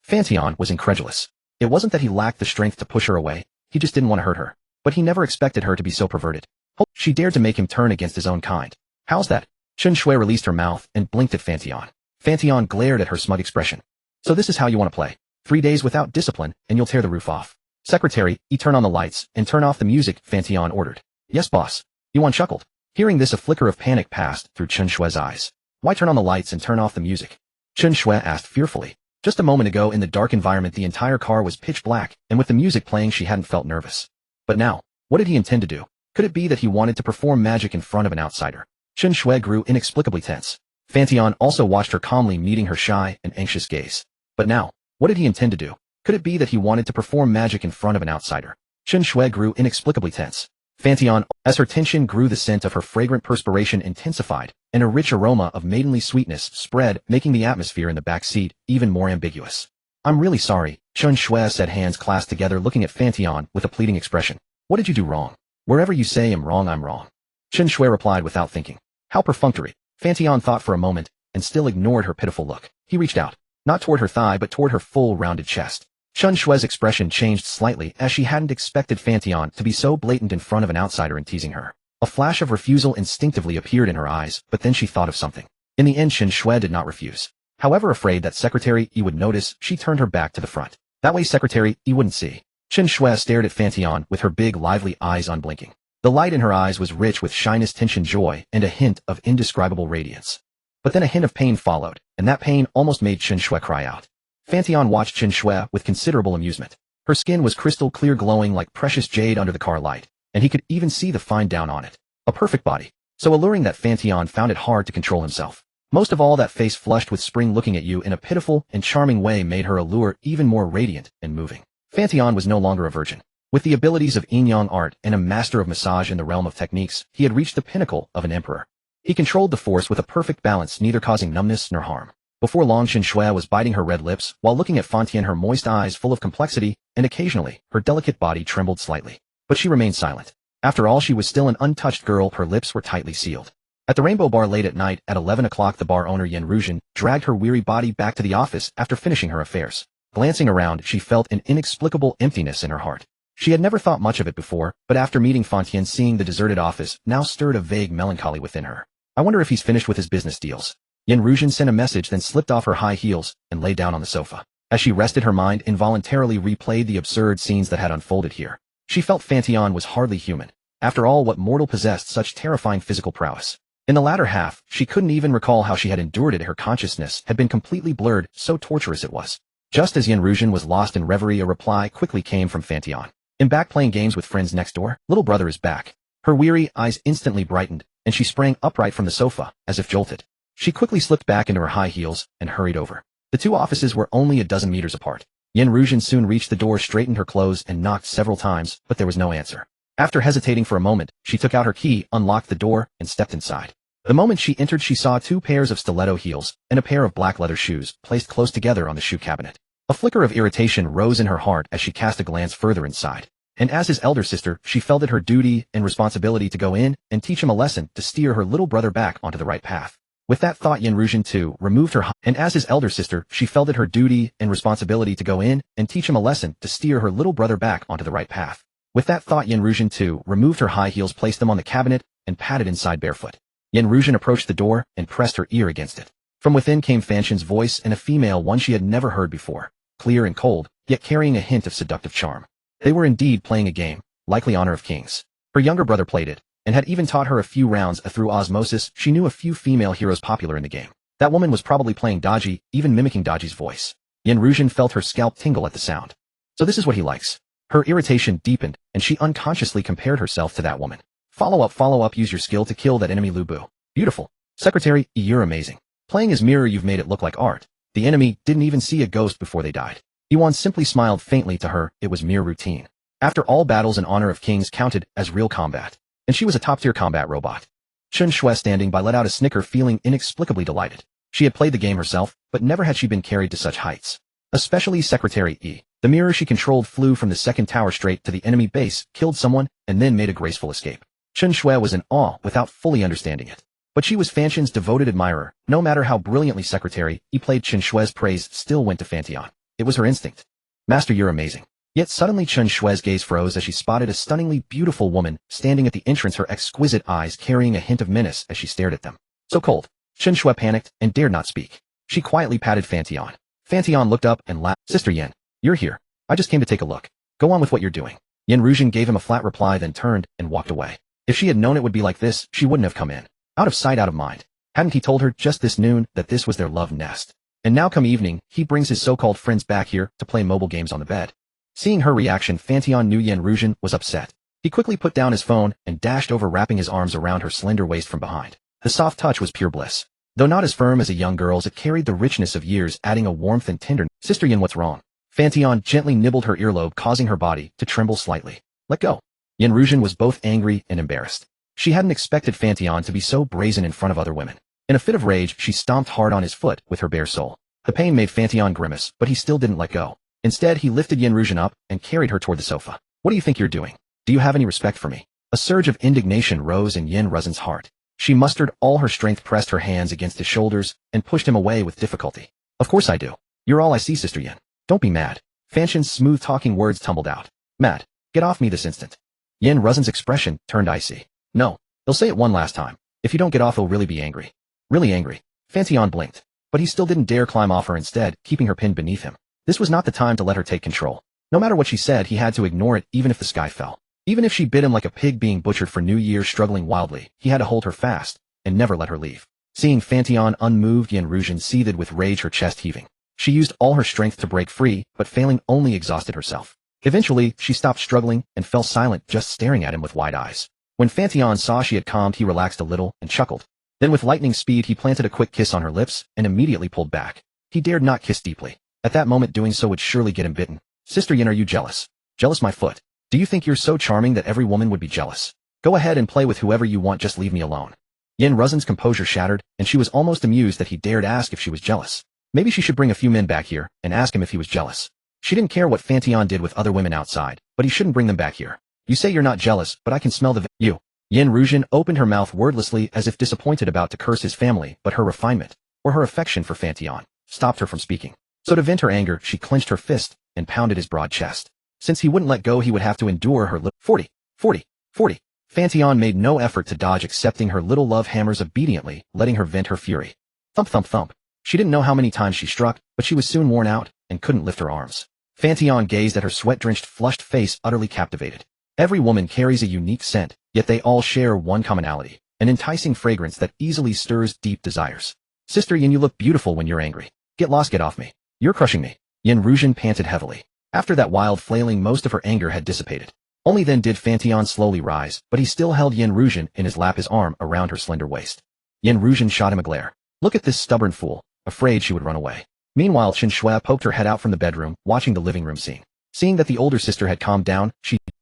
Fan Tian was incredulous. It wasn't that he lacked the strength to push her away, he just didn't want to hurt her. But he never expected her to be so perverted. She dared to make him turn against his own kind. How's that? Chen Shui released her mouth and blinked at Fan Tian. Fan Tian glared at her smug expression. So this is how you want to play? 3 days without discipline, and you'll tear the roof off. Secretary, turn on the lights and turn off the music, Fan Tian ordered. Yes, boss. Yiwan chuckled. Hearing this, a flicker of panic passed through Chen Shui's eyes. Why turn on the lights and turn off the music? Chen Shui asked fearfully. Just a moment ago, in the dark environment, the entire car was pitch black, and with the music playing, she hadn't felt nervous. But now, what did he intend to do? Could it be that he wanted to perform magic in front of an outsider? Chen Shui grew inexplicably tense. Fan Tian also watched her calmly, meeting her shy and anxious gaze. But now, what did he intend to do? Could it be that he wanted to perform magic in front of an outsider? Chen Shui grew inexplicably tense. Fan Tian, as her tension grew, the scent of her fragrant perspiration intensified, and a rich aroma of maidenly sweetness spread, making the atmosphere in the back seat even more ambiguous. I'm really sorry, Chen Shui said, hands clasped together, looking at Fan Tian with a pleading expression. What did you do wrong? Wherever you say I'm wrong, I'm wrong. Chen Shui replied without thinking. How perfunctory. Fan Tian thought for a moment, and still ignored her pitiful look. He reached out, not toward her thigh but toward her full, rounded chest. Chen Shui's expression changed slightly, as she hadn't expected Fan Tian to be so blatant in front of an outsider and teasing her. A flash of refusal instinctively appeared in her eyes, but then she thought of something. In the end, Chen Shui did not refuse. However, afraid that Secretary Yi would notice, she turned her back to the front. That way Secretary Yi wouldn't see. Chen Shui stared at Fan Tian with her big lively eyes unblinking. The light in her eyes was rich with shyness, tension, joy, and a hint of indescribable radiance. But then a hint of pain followed, and that pain almost made Chen Shui cry out. Fan Tian watched Chen Shui with considerable amusement. Her skin was crystal clear, glowing like precious jade under the car light, and he could even see the fine down on it. A perfect body, so alluring that Fan Tian found it hard to control himself. Most of all, that face flushed with spring looking at you in a pitiful and charming way made her allure even more radiant and moving. Fan Tian was no longer a virgin. With the abilities of yin-yang art and a master of massage in the realm of techniques, he had reached the pinnacle of an emperor. He controlled the force with a perfect balance, neither causing numbness nor harm. Before long, Chen Shui was biting her red lips while looking at Fan Tian, her moist eyes full of complexity, and occasionally, her delicate body trembled slightly. But she remained silent. After all, she was still an untouched girl, her lips were tightly sealed. At the Rainbow Bar late at night, at 11 o'clock, the bar owner Yen Ruzhen dragged her weary body back to the office after finishing her affairs. Glancing around, she felt an inexplicable emptiness in her heart. She had never thought much of it before, but after meeting Fan Tian, seeing the deserted office now stirred a vague melancholy within her. I wonder if he's finished with his business deals. Yen Ruzhen sent a message, then slipped off her high heels and lay down on the sofa. As she rested, her mind involuntarily replayed the absurd scenes that had unfolded here. She felt Fan Tian was hardly human. After all, what mortal possessed such terrifying physical prowess? In the latter half, she couldn't even recall how she had endured it. Her consciousness had been completely blurred, so torturous it was. Just as Yen Ruzhen was lost in reverie, a reply quickly came from Fan Tian. "I'm back playing games with friends next door. Little brother is back." Her weary eyes instantly brightened, and she sprang upright from the sofa, as if jolted. She quickly slipped back into her high heels and hurried over. The two offices were only a dozen meters apart. Yen Ruzhen soon reached the door, straightened her clothes, and knocked several times, but there was no answer. After hesitating for a moment, she took out her key, unlocked the door, and stepped inside. The moment she entered, she saw 2 pairs of stiletto heels and a pair of black leather shoes placed close together on the shoe cabinet. A flicker of irritation rose in her heart as she cast a glance further inside. And as his elder sister, she felt it her duty and responsibility to go in and teach him a lesson to steer her little brother back onto the right path. With that thought, Yen Ruzhen too removed her and as his elder sister, she felt it her duty and responsibility to go in and teach him a lesson to steer her little brother back onto the right path. With that thought, Yen Ruzhen too removed her high heels, placed them on the cabinet, and padded inside barefoot. Yen Ruzhen approached the door and pressed her ear against it. From within came Fan Tian's voice, and a female one she had never heard before, clear and cold, yet carrying a hint of seductive charm. They were indeed playing a game, likely Honor of Kings. Her younger brother played it, and had even taught her a few rounds. Through osmosis, she knew a few female heroes popular in the game. That woman was probably playing Daji, even mimicking Daji's voice. Yen Ruzhen felt her scalp tingle at the sound. So this is what he likes. Her irritation deepened, and she unconsciously compared herself to that woman. Follow up, use your skill to kill that enemy, Lu Bu. Beautiful. Secretary, you're amazing. Playing as mirror, you've made it look like art. The enemy didn't even see a ghost before they died. Yuan simply smiled faintly. To her, it was mere routine. After all, battles in Honor of Kings counted as real combat, and she was a top-tier combat robot. Chen Shui, standing by, let out a snicker, feeling inexplicably delighted. She had played the game herself, but never had she been carried to such heights. Especially Secretary Yi. The mirror she controlled flew from the second tower straight to the enemy base, killed someone, and then made a graceful escape. Chen Shui was in awe without fully understanding it. But she was Fan Tian's devoted admirer. No matter how brilliantly Secretary Yi played, Chen Shui's praise still went to Fan Tian. It was her instinct. Master, you're amazing. Yet suddenly Chen Shui's gaze froze as she spotted a stunningly beautiful woman standing at the entrance, her exquisite eyes carrying a hint of menace as she stared at them. So cold. Chen Shui panicked and dared not speak. She quietly patted Fan Tian. Fan Tian looked up and laughed. Sister Yen, you're here. I just came to take a look. Go on with what you're doing. Yen Ruzhen gave him a flat reply, then turned and walked away. If she had known it would be like this, she wouldn't have come in. Out of sight, out of mind. Hadn't he told her just this noon that this was their love nest? And now come evening, he brings his so-called friends back here to play mobile games on the bed. Seeing her reaction, Fan Tian knew Yen Ruzhen was upset. He quickly put down his phone and dashed over, wrapping his arms around her slender waist from behind. The soft touch was pure bliss. Though not as firm as a young girl's, it carried the richness of years, adding a warmth and tenderness. Sister Yen, what's wrong? Fan Tian gently nibbled her earlobe, causing her body to tremble slightly. Let go. Yen Ruzhen was both angry and embarrassed. She hadn't expected Fan Tian to be so brazen in front of other women. In a fit of rage, she stomped hard on his foot with her bare sole. The pain made Fan Tian grimace, but he still didn't let go. Instead, he lifted Yen Ruzhen up and carried her toward the sofa. What do you think you're doing? Do you have any respect for me? A surge of indignation rose in Yen Ruzhen's heart. She mustered all her strength, pressed her hands against his shoulders, and pushed him away with difficulty. Of course I do. You're all I see, Sister Yen. Don't be mad. Fan Tian's smooth-talking words tumbled out. Mad. Get off me this instant. Yen Ruzhen's expression turned icy. No. He'll say it one last time. If you don't get off, he'll really be angry. Really angry. Fan Tian blinked. But he still didn't dare climb off her, instead keeping her pinned beneath him. This was not the time to let her take control. No matter what she said, he had to ignore it even if the sky fell. Even if she bit him like a pig being butchered for New Year's, struggling wildly, he had to hold her fast and never let her leave. Seeing Fan Tian unmoved, Yin Ruzhen seethed with rage, her chest heaving. She used all her strength to break free, but failing only exhausted herself. Eventually, she stopped struggling and fell silent, just staring at him with wide eyes. When Fan Tian saw she had calmed, he relaxed a little and chuckled. Then with lightning speed, he planted a quick kiss on her lips and immediately pulled back. He dared not kiss deeply. At that moment, doing so would surely get him bitten. Sister Yin, are you jealous? Jealous my foot? Do you think you're so charming that every woman would be jealous? Go ahead and play with whoever you want, just leave me alone. Yin Ruzhen's composure shattered, and she was almost amused that he dared ask if she was jealous. Maybe she should bring a few men back here and ask him if he was jealous. She didn't care what Fan Tian did with other women outside, but he shouldn't bring them back here. You say you're not jealous, but I can smell the you. Yin Ruzhen opened her mouth wordlessly, as if disappointed, about to curse his family, but her refinement, or her affection for Fan Tian, stopped her from speaking. So to vent her anger, she clenched her fist and pounded his broad chest. Since he wouldn't let go, he would have to endure her 40. Fan Tian made no effort to dodge, accepting her little love hammers obediently, letting her vent her fury. Thump thump thump. She didn't know how many times she struck, but she was soon worn out and couldn't lift her arms. Fan Tian gazed at her sweat-drenched, flushed face, utterly captivated. Every woman carries a unique scent, yet they all share one commonality, an enticing fragrance that easily stirs deep desires. Sister Yin, you look beautiful when you're angry. Get lost, get off me. You're crushing me. Yin Ruzhen panted heavily. After that wild flailing, most of her anger had dissipated. Only then did Fan Tian slowly rise, but he still held Yin Ruzhen in his lap, his arm around her slender waist. Yin Ruzhen shot him a glare. Look at this stubborn fool, afraid she would run away. Meanwhile, Chen Shui poked her head out from the bedroom, watching the living room scene. Seeing that the older sister had calmed down,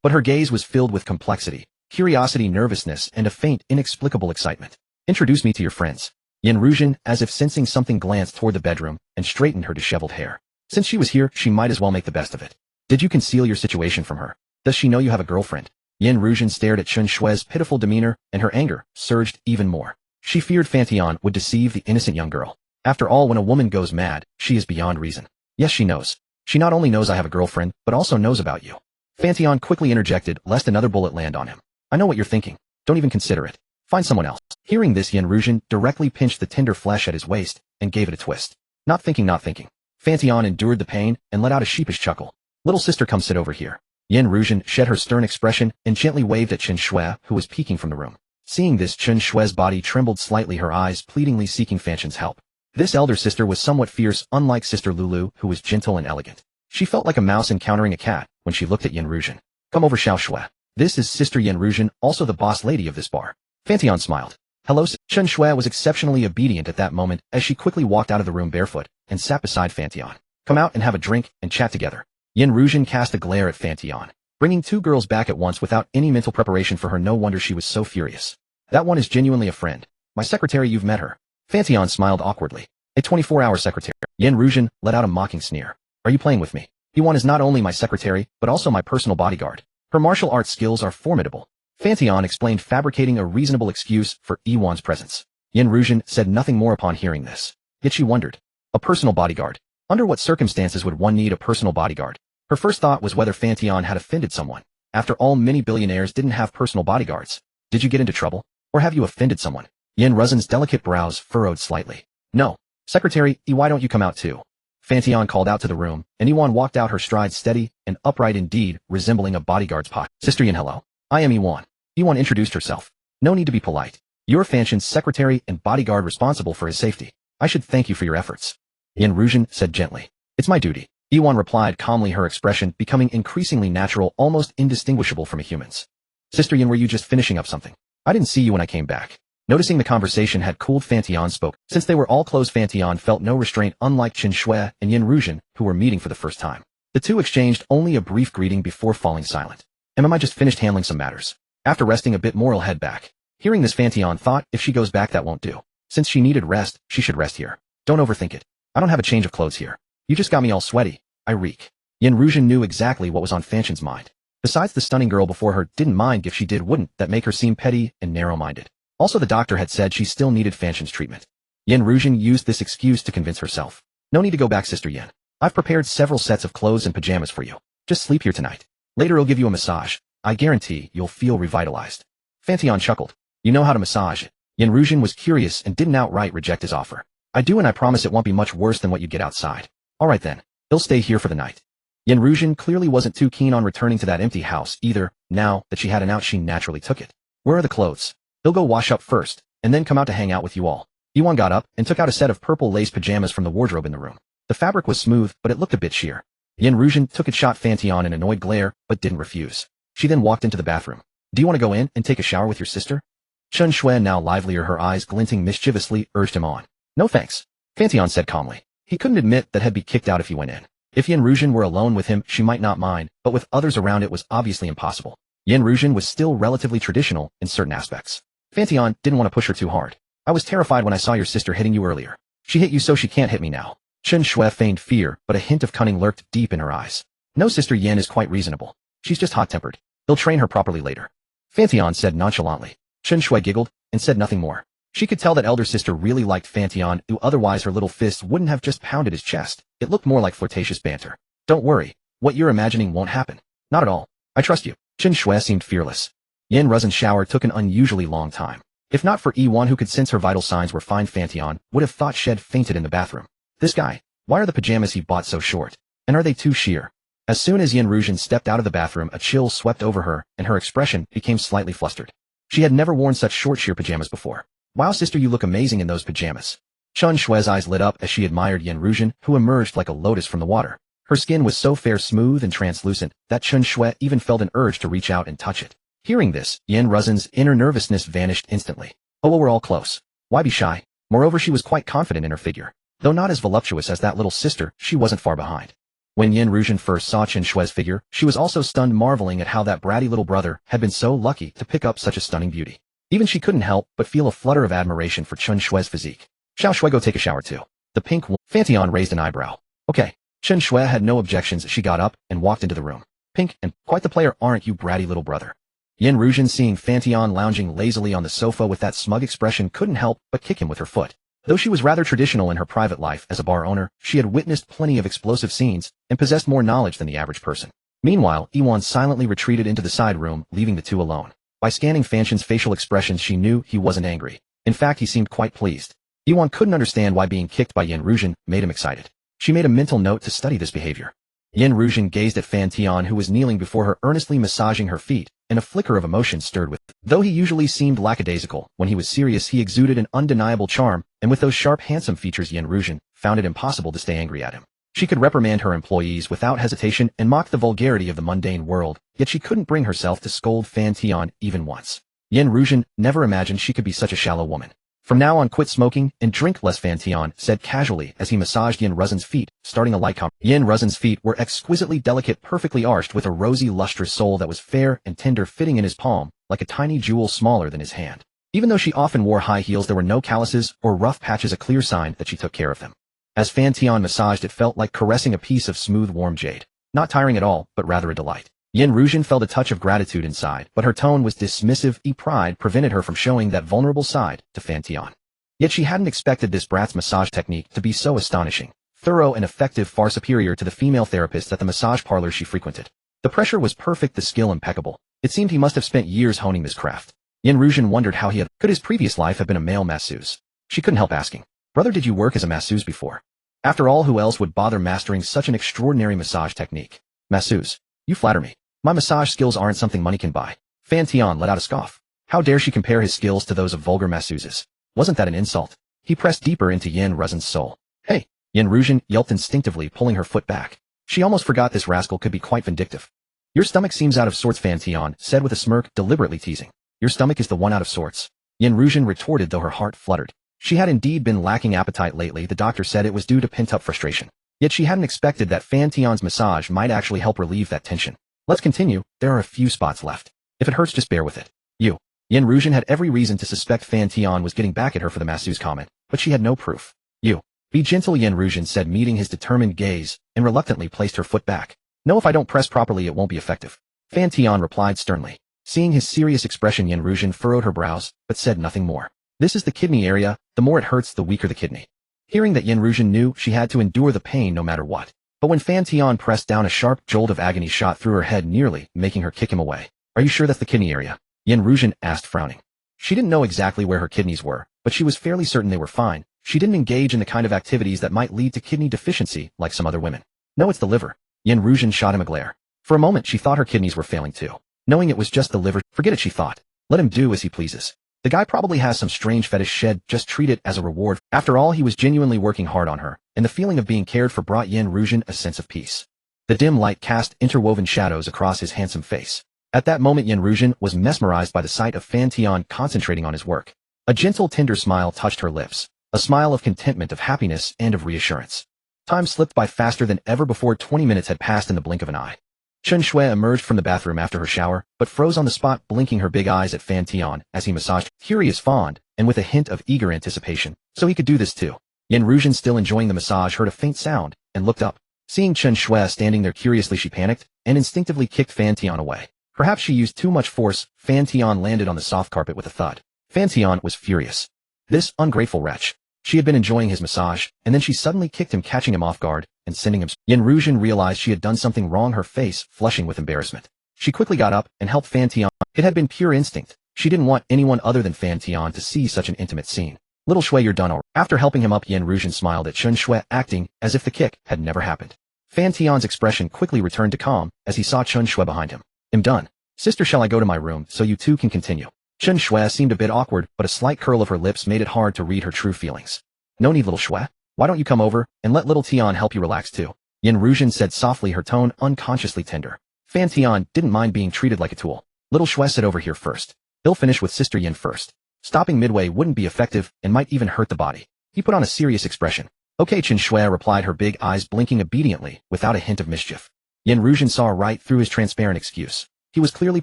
but her gaze was filled with complexity, curiosity, nervousness, and a faint, inexplicable excitement. Introduce me to your friends. Yin Ruzhen, as if sensing something, glanced toward the bedroom and straightened her disheveled hair. Since she was here, she might as well make the best of it. Did you conceal your situation from her? Does she know you have a girlfriend? Yin Ruzhen stared at Chen Shui's pitiful demeanor, and her anger surged even more. She feared Fan Tian would deceive the innocent young girl. After all, when a woman goes mad, she is beyond reason. Yes, she knows. She not only knows I have a girlfriend, but also knows about you. Fan Tian quickly interjected, lest another bullet land on him. I know what you're thinking. Don't even consider it. Find someone else. Hearing this, Yin Ruzhen directly pinched the tender flesh at his waist and gave it a twist. Not thinking. Fan Tian endured the pain and let out a sheepish chuckle. Little sister, come sit over here. Yin Ruzhen shed her stern expression and gently waved at Chen Shui, who was peeking from the room. Seeing this, Chen Shui's body trembled slightly, her eyes pleadingly seeking Fan Tian's help. This elder sister was somewhat fierce, unlike Sister Lulu, who was gentle and elegant. She felt like a mouse encountering a cat when she looked at Yin Ruzhen. Come over, Xiao Shui. This is Sister Yin Ruzhen, also the boss lady of this bar. Fan Tian smiled. Hello. Chen Shui was exceptionally obedient at that moment, as she quickly walked out of the room barefoot and sat beside Fan Tian. Come out and have a drink and chat together. Yin Ruzhen cast a glare at Fan Tian, bringing two girls back at once without any mental preparation for her. No wonder she was so furious. That one is genuinely a friend. My secretary, you've met her. Fan Tian smiled awkwardly. A 24-hour secretary. Yin Ruzhen let out a mocking sneer. Are you playing with me? Yuan is not only my secretary, but also my personal bodyguard. Her martial arts skills are formidable. Fan Tian explained, fabricating a reasonable excuse for Yuan's presence. Yin Ruzhen said nothing more upon hearing this. Yet she wondered. A personal bodyguard. Under what circumstances would one need a personal bodyguard? Her first thought was whether Fan Tian had offended someone. After all, many billionaires didn't have personal bodyguards. Did you get into trouble? Or have you offended someone? Yin Ruzhen's delicate brows furrowed slightly. No. Secretary, why don't you come out too? Fan Tian called out to the room, and Yuan walked out, her stride steady and upright indeed, resembling a bodyguard's posture. Sister Yin, hello. I am Yuan. Yuan introduced herself. No need to be polite. You're Fan Tian's secretary and bodyguard responsible for his safety. I should thank you for your efforts. Yin Ruzhen said gently. It's my duty. Yuan replied calmly, her expression becoming increasingly natural, almost indistinguishable from a human's. Sister Yin, were you just finishing up something? I didn't see you when I came back. Noticing the conversation had cooled, Fan Tian spoke. Since they were all close, Fan Tian felt no restraint, unlike Chen Shui and Yin Ruzhen, who were meeting for the first time. The two exchanged only a brief greeting before falling silent. I just finished handling some matters. After resting a bit more, I'll head back. Hearing this, Fan Tian thought, if she goes back, that won't do. Since she needed rest, she should rest here. Don't overthink it. I don't have a change of clothes here. You just got me all sweaty. I reek. Yin Ruzhen knew exactly what was on Fan Tian's mind. Besides, the stunning girl before her didn't mind if she did. Wouldn't that make her seem petty and narrow-minded? Also, the doctor had said she still needed Fan Tian's treatment. Yin Ruzhen used this excuse to convince herself. No need to go back, Sister Yin. I've prepared several sets of clothes and pajamas for you. Just sleep here tonight. Later I'll give you a massage. I guarantee you'll feel revitalized. Fan Tian chuckled. You know how to massage. Yin Ruzhen was curious and didn't outright reject his offer. I do, and I promise it won't be much worse than what you'd get outside. Alright then. He'll stay here for the night. Yen Ruzhen clearly wasn't too keen on returning to that empty house either. Now that she had an out, she naturally took it. Where are the clothes? He'll go wash up first, and then come out to hang out with you all. Iwan got up and took out a set of purple lace pajamas from the wardrobe in the room. The fabric was smooth, but it looked a bit sheer. Yen Ruzhen took it, shot Fan Tian an annoyed glare, but didn't refuse. She then walked into the bathroom. Do you want to go in and take a shower with your sister? Chen Shui, now livelier, her eyes glinting mischievously, urged him on. No thanks, Fan Tian said calmly. He couldn't admit that he'd be kicked out if he went in. If Yen Ruzhen were alone with him, she might not mind, but with others around it was obviously impossible. Yen Ruzhen was still relatively traditional in certain aspects. Fan Tian didn't want to push her too hard. I was terrified when I saw your sister hitting you earlier. She hit you so she can't hit me now. Chen Shui feigned fear, but a hint of cunning lurked deep in her eyes. No, Sister Yen is quite reasonable. She's just hot-tempered. He'll train her properly later. Fan Tian said nonchalantly. Chen Shui giggled and said nothing more. She could tell that elder sister really liked Fan Tian, who otherwise her little fists wouldn't have just pounded his chest. It looked more like flirtatious banter. Don't worry. What you're imagining won't happen. Not at all. I trust you. Chen Shui seemed fearless. Yen Ruzhen's shower took an unusually long time. If not for Iwan, who could sense her vital signs were fine, Fan Tian would have thought she'd fainted in the bathroom. This guy. Why are the pajamas he bought so short? And are they too sheer? As soon as Yen Ruzhen stepped out of the bathroom, a chill swept over her, and her expression became slightly flustered. She had never worn such short sheer pajamas before. Wow, sister, you look amazing in those pajamas. Chen Shui's eyes lit up as she admired Yen Ruzhen, who emerged like a lotus from the water. Her skin was so fair, smooth, and translucent that Chen Shui even felt an urge to reach out and touch it. Hearing this, Yen Ruzhen's inner nervousness vanished instantly. Oh, well, we're all close. Why be shy? Moreover, she was quite confident in her figure. Though not as voluptuous as that little sister, she wasn't far behind. When Yen Ruzhen first saw Chen Shui's figure, she was also stunned, marveling at how that bratty little brother had been so lucky to pick up such a stunning beauty. Even she couldn't help but feel a flutter of admiration for Chen Shui's physique. Shall Shui go take a shower too? The pink Fan Tian raised an eyebrow. Okay. Chen Shui had no objections as she got up and walked into the room. Pink, and quite the player, aren't you, bratty little brother? Yen Ruzhen, seeing Fan Tian lounging lazily on the sofa with that smug expression, couldn't help but kick him with her foot. Though she was rather traditional in her private life as a bar owner, she had witnessed plenty of explosive scenes and possessed more knowledge than the average person. Meanwhile, Iwan silently retreated into the side room, leaving the two alone. By scanning Fan Tian's facial expressions, she knew he wasn't angry. In fact, he seemed quite pleased. Iwan couldn't understand why being kicked by Yen Ruzhen made him excited. She made a mental note to study this behavior. Yen Ruzhen gazed at Fan Tian, who was kneeling before her, earnestly massaging her feet, and a flicker of emotion stirred with. Though he usually seemed lackadaisical, when he was serious he exuded an undeniable charm, and with those sharp, handsome features, Yen Ruzhen found it impossible to stay angry at him. She could reprimand her employees without hesitation and mock the vulgarity of the mundane world, yet she couldn't bring herself to scold Fan Tian even once. Yen Ruzhen never imagined she could be such a shallow woman. From now on, quit smoking and drink less, Fan Tian said casually as he massaged Yen Ruzhen's feet, starting a light conversation. Yen Ruzhen's feet were exquisitely delicate, perfectly arched, with a rosy, lustrous sole that was fair and tender, fitting in his palm, like a tiny jewel smaller than his hand. Even though she often wore high heels, there were no calluses or rough patches, a clear sign that she took care of them. As Fan Tian massaged, it felt like caressing a piece of smooth, warm jade. Not tiring at all, but rather a delight. Yen Ruzhen felt a touch of gratitude inside, but her tone was dismissive. Pride prevented her from showing that vulnerable side to Fan Tian. Yet she hadn't expected this brat's massage technique to be so astonishing, thorough, and effective, far superior to the female therapists at the massage parlors she frequented. The pressure was perfect, the skill impeccable. It seemed he must have spent years honing this craft. Yen Ruzhen wondered how could his previous life have been a male masseuse. She couldn't help asking, "Brother, did you work as a masseuse before?" After all, who else would bother mastering such an extraordinary massage technique? Masseuse. You flatter me. My massage skills aren't something money can buy. Fan Tian let out a scoff. How dare she compare his skills to those of vulgar masseuses? Wasn't that an insult? He pressed deeper into Yen Ruzhen's soul. Hey! Yen Ruzhen yelped instinctively, pulling her foot back. She almost forgot this rascal could be quite vindictive. Your stomach seems out of sorts, Fan Tian said with a smirk, deliberately teasing. Your stomach is the one out of sorts. Yen Ruzhen retorted, though her heart fluttered. She had indeed been lacking appetite lately. The doctor said it was due to pent-up frustration. Yet she hadn't expected that Fan Tian's massage might actually help relieve that tension. Let's continue. There are a few spots left. If it hurts, just bear with it. You. Yen Ruzhen had every reason to suspect Fan Tian was getting back at her for the masseuse comment, but she had no proof. You. Be gentle, Yen Ruzhen said, meeting his determined gaze, and reluctantly placed her foot back. No, if I don't press properly it won't be effective. Fan Tian replied sternly. Seeing his serious expression, Yen Ruzhen furrowed her brows, but said nothing more. This is the kidney area. The more it hurts, the weaker the kidney. Hearing that, Yen Ruzhen knew she had to endure the pain no matter what. But when Fan Tian pressed down, a sharp jolt of agony shot through her head, nearly making her kick him away. Are you sure that's the kidney area? Yen Ruzhen asked, frowning. She didn't know exactly where her kidneys were, but she was fairly certain they were fine. She didn't engage in the kind of activities that might lead to kidney deficiency like some other women. No, it's the liver. Yin Ruzhen shot him a glare. For a moment she thought her kidneys were failing too. Knowing it was just the liver, forget it, she thought. Let him do as he pleases. The guy probably has some strange fetish, shed, just treat it as a reward. After all, he was genuinely working hard on her, and the feeling of being cared for brought Yin Ruzhen a sense of peace. The dim light cast interwoven shadows across his handsome face. At that moment Yin Ruzhen was mesmerized by the sight of Fan Tian concentrating on his work. A gentle, tender smile touched her lips, a smile of contentment, of happiness, and of reassurance. Time slipped by faster than ever before. 20 minutes had passed in the blink of an eye. Chen Shui emerged from the bathroom after her shower, but froze on the spot, blinking her big eyes at Fan Tian as he massaged, curious, fond, and with a hint of eager anticipation. So he could do this too. Yin Ruzhen, still enjoying the massage, heard a faint sound, and looked up. Seeing Chen Shui standing there curiously, she panicked, and instinctively kicked Fan Tian away. Perhaps she used too much force. Fan Tian landed on the soft carpet with a thud. Fan Tian was furious. This ungrateful wretch. She had been enjoying his massage, and then she suddenly kicked him, catching him off guard, and sending him. Yin Ruzhen realized she had done something wrong, her face flushing with embarrassment. She quickly got up and helped Fan Tian. It had been pure instinct. She didn't want anyone other than Fan Tian to see such an intimate scene. Little Shui, you're done already. After helping him up, Yin Ruzhen smiled at Chen Shui, acting as if the kick had never happened. Fan Tian's expression quickly returned to calm as he saw Chen Shui behind him. I'm done. Sister, shall I go to my room so you two can continue? Chen Shui seemed a bit awkward, but a slight curl of her lips made it hard to read her true feelings. No need, Little Shui. Why don't you come over and let Little Tian help you relax too? Yin Ruzhen said softly, her tone unconsciously tender. Fan Tian didn't mind being treated like a tool. Little Shui said, over here first. He'll finish with Sister Yin first. Stopping midway wouldn't be effective and might even hurt the body. He put on a serious expression. Okay, Chen Shui replied, her big eyes blinking obediently without a hint of mischief. Yin Ruzhen saw right through his transparent excuse. He was clearly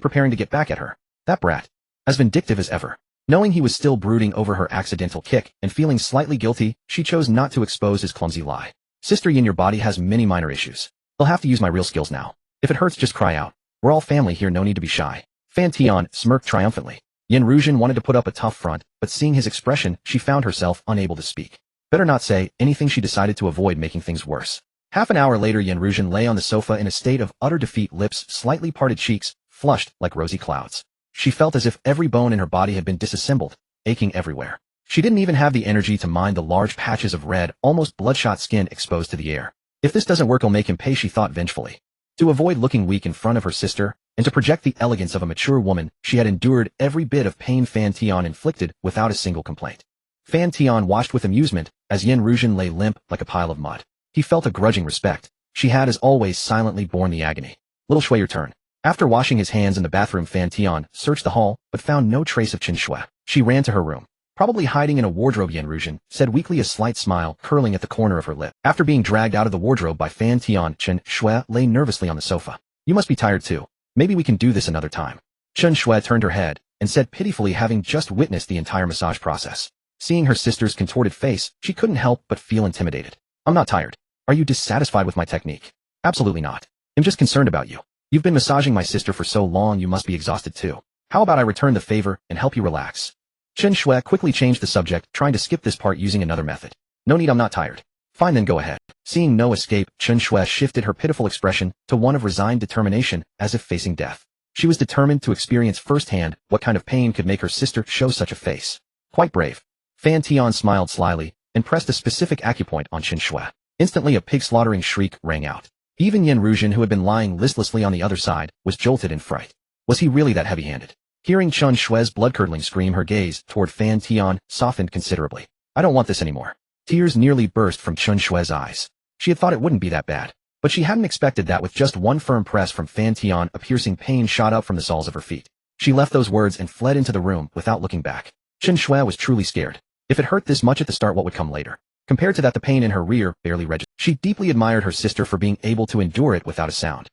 preparing to get back at her. That brat. As vindictive as ever. Knowing he was still brooding over her accidental kick and feeling slightly guilty, she chose not to expose his clumsy lie. Sister Yin, your body has many minor issues. They'll have to use my real skills now. If it hurts, just cry out. We're all family here, no need to be shy. Fan Tian smirked triumphantly. Yin Ruzhen wanted to put up a tough front, but seeing his expression, she found herself unable to speak. Better not say anything. She decided to avoid making things worse. Half an hour later, Yin Ruzhen lay on the sofa in a state of utter defeat, lips slightly parted, cheeks flushed like rosy clouds. She felt as if every bone in her body had been disassembled, aching everywhere. She didn't even have the energy to mind the large patches of red, almost bloodshot skin exposed to the air. If this doesn't work, I'll make him pay, she thought vengefully. To avoid looking weak in front of her sister, and to project the elegance of a mature woman, she had endured every bit of pain Fan Tian inflicted without a single complaint. Fan Tian watched with amusement as Yin Ruzhen lay limp like a pile of mud. He felt a grudging respect. She had, as always, silently borne the agony. Little Shui, your turn. After washing his hands in the bathroom, Fan Tian searched the hall, but found no trace of Chen Shui. She ran to her room. Probably hiding in a wardrobe, Yin Ruzhen said weakly, a slight smile curling at the corner of her lip. After being dragged out of the wardrobe by Fan Tian, Chen Shui lay nervously on the sofa. You must be tired too. Maybe we can do this another time. Chen Shui turned her head and said pitifully, having just witnessed the entire massage process. Seeing her sister's contorted face, she couldn't help but feel intimidated. I'm not tired. Are you dissatisfied with my technique? Absolutely not. I'm just concerned about you. You've been massaging my sister for so long, you must be exhausted too. How about I return the favor and help you relax? Chen Shui quickly changed the subject, trying to skip this part using another method. No need, I'm not tired. Fine, then go ahead. Seeing no escape, Chen Shui shifted her pitiful expression to one of resigned determination, as if facing death. She was determined to experience firsthand what kind of pain could make her sister show such a face. Quite brave. Fan Tian smiled slyly and pressed a specific acupoint on Chen Shui. Instantly a pig-slaughtering shriek rang out. Even Yin Ruzhen, who had been lying listlessly on the other side, was jolted in fright. Was he really that heavy-handed? Hearing Chen Shui's blood-curdling scream, her gaze toward Fan Tian softened considerably. I don't want this anymore. Tears nearly burst from Chen Shui's eyes. She had thought it wouldn't be that bad, but she hadn't expected that with just one firm press from Fan Tian, a piercing pain shot up from the soles of her feet. She left those words and fled into the room without looking back. Chen Shui was truly scared. If it hurt this much at the start, what would come later? Compared to that, the pain in her rear barely registered. She deeply admired her sister for being able to endure it without a sound.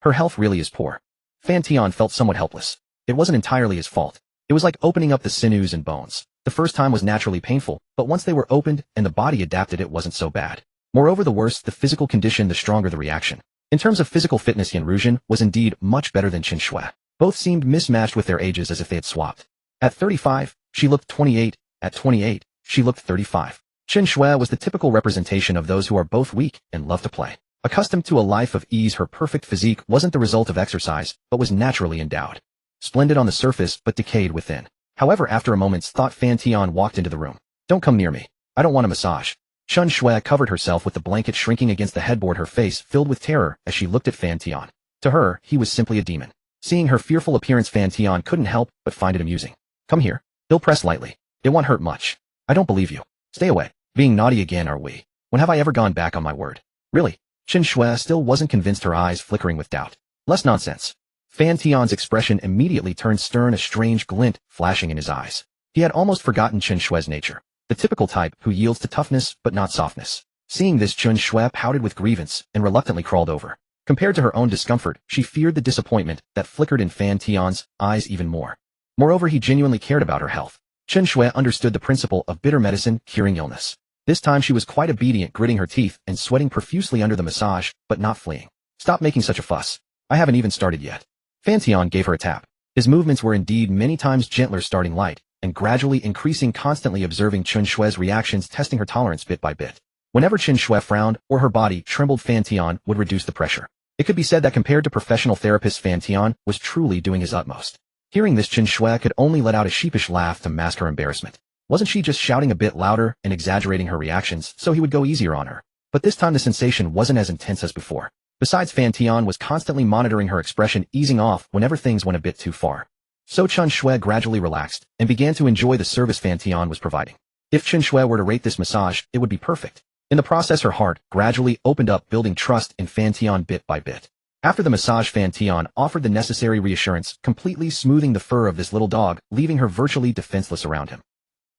Her health really is poor. Fan Tian felt somewhat helpless. It wasn't entirely his fault. It was like opening up the sinews and bones. The first time was naturally painful, but once they were opened and the body adapted, it wasn't so bad. Moreover, the worse the physical condition, the stronger the reaction. In terms of physical fitness, Yin Ruzhen was indeed much better than Chen Shui. Both seemed mismatched with their ages, as if they had swapped. At 35, she looked 28. At 28, she looked 35. Chen Shui was the typical representation of those who are both weak and love to play. Accustomed to a life of ease, her perfect physique wasn't the result of exercise, but was naturally endowed. Splendid on the surface, but decayed within. However, after a moment's thought, Fan Tian walked into the room. Don't come near me. I don't want a massage. Chen Shui covered herself with the blanket, shrinking against the headboard, her face filled with terror as she looked at Fan Tian. To her, he was simply a demon. Seeing her fearful appearance, Fan Tian couldn't help but find it amusing. Come here. He'll press lightly. It won't hurt much. I don't believe you. Stay away. Being naughty again, are we? When have I ever gone back on my word? Really? Chen Shui still wasn't convinced, her eyes flickering with doubt. Less nonsense. Fan Tian's expression immediately turned stern, a strange glint flashing in his eyes. He had almost forgotten Chen Shui's nature. The typical type who yields to toughness but not softness. Seeing this, Chen Shui pouted with grievance and reluctantly crawled over. Compared to her own discomfort, she feared the disappointment that flickered in Fan Tian's eyes even more. Moreover, he genuinely cared about her health. Chen Shui understood the principle of bitter medicine curing illness. This time she was quite obedient, gritting her teeth and sweating profusely under the massage, but not fleeing. Stop making such a fuss. I haven't even started yet. Fan Tian gave her a tap. His movements were indeed many times gentler, starting light and gradually increasing, constantly observing Chen Shui's reactions, testing her tolerance bit by bit. Whenever Chen Shui frowned or her body trembled, Fan Tian would reduce the pressure. It could be said that compared to professional therapists, Fan Tian was truly doing his utmost. Hearing this, Chen Shui could only let out a sheepish laugh to mask her embarrassment. Wasn't she just shouting a bit louder and exaggerating her reactions so he would go easier on her? But this time the sensation wasn't as intense as before. Besides, Fan Tian was constantly monitoring her expression, easing off whenever things went a bit too far. So Chen Shui gradually relaxed and began to enjoy the service Fan Tian was providing. If Chen Shui were to rate this massage, it would be perfect. In the process, her heart gradually opened up, building trust in Fan Tian bit by bit. After the massage, Fan Tian offered the necessary reassurance, completely smoothing the fur of this little dog, leaving her virtually defenseless around him.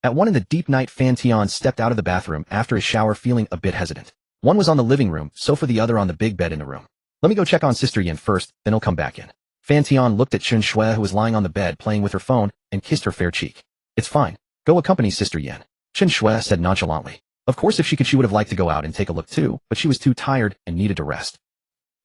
At 1 in the deep night, Fan Tian stepped out of the bathroom after his shower, feeling a bit hesitant. One was on the living room sofa, the other on the big bed in the room. Let me go check on Sister Yin first, then I'll come back in. Fan Tian looked at Chen Shui, who was lying on the bed playing with her phone, and kissed her fair cheek. It's fine. Go accompany Sister Yin. Chen Shui said nonchalantly. Of course, if she could, she would have liked to go out and take a look too, but she was too tired and needed to rest.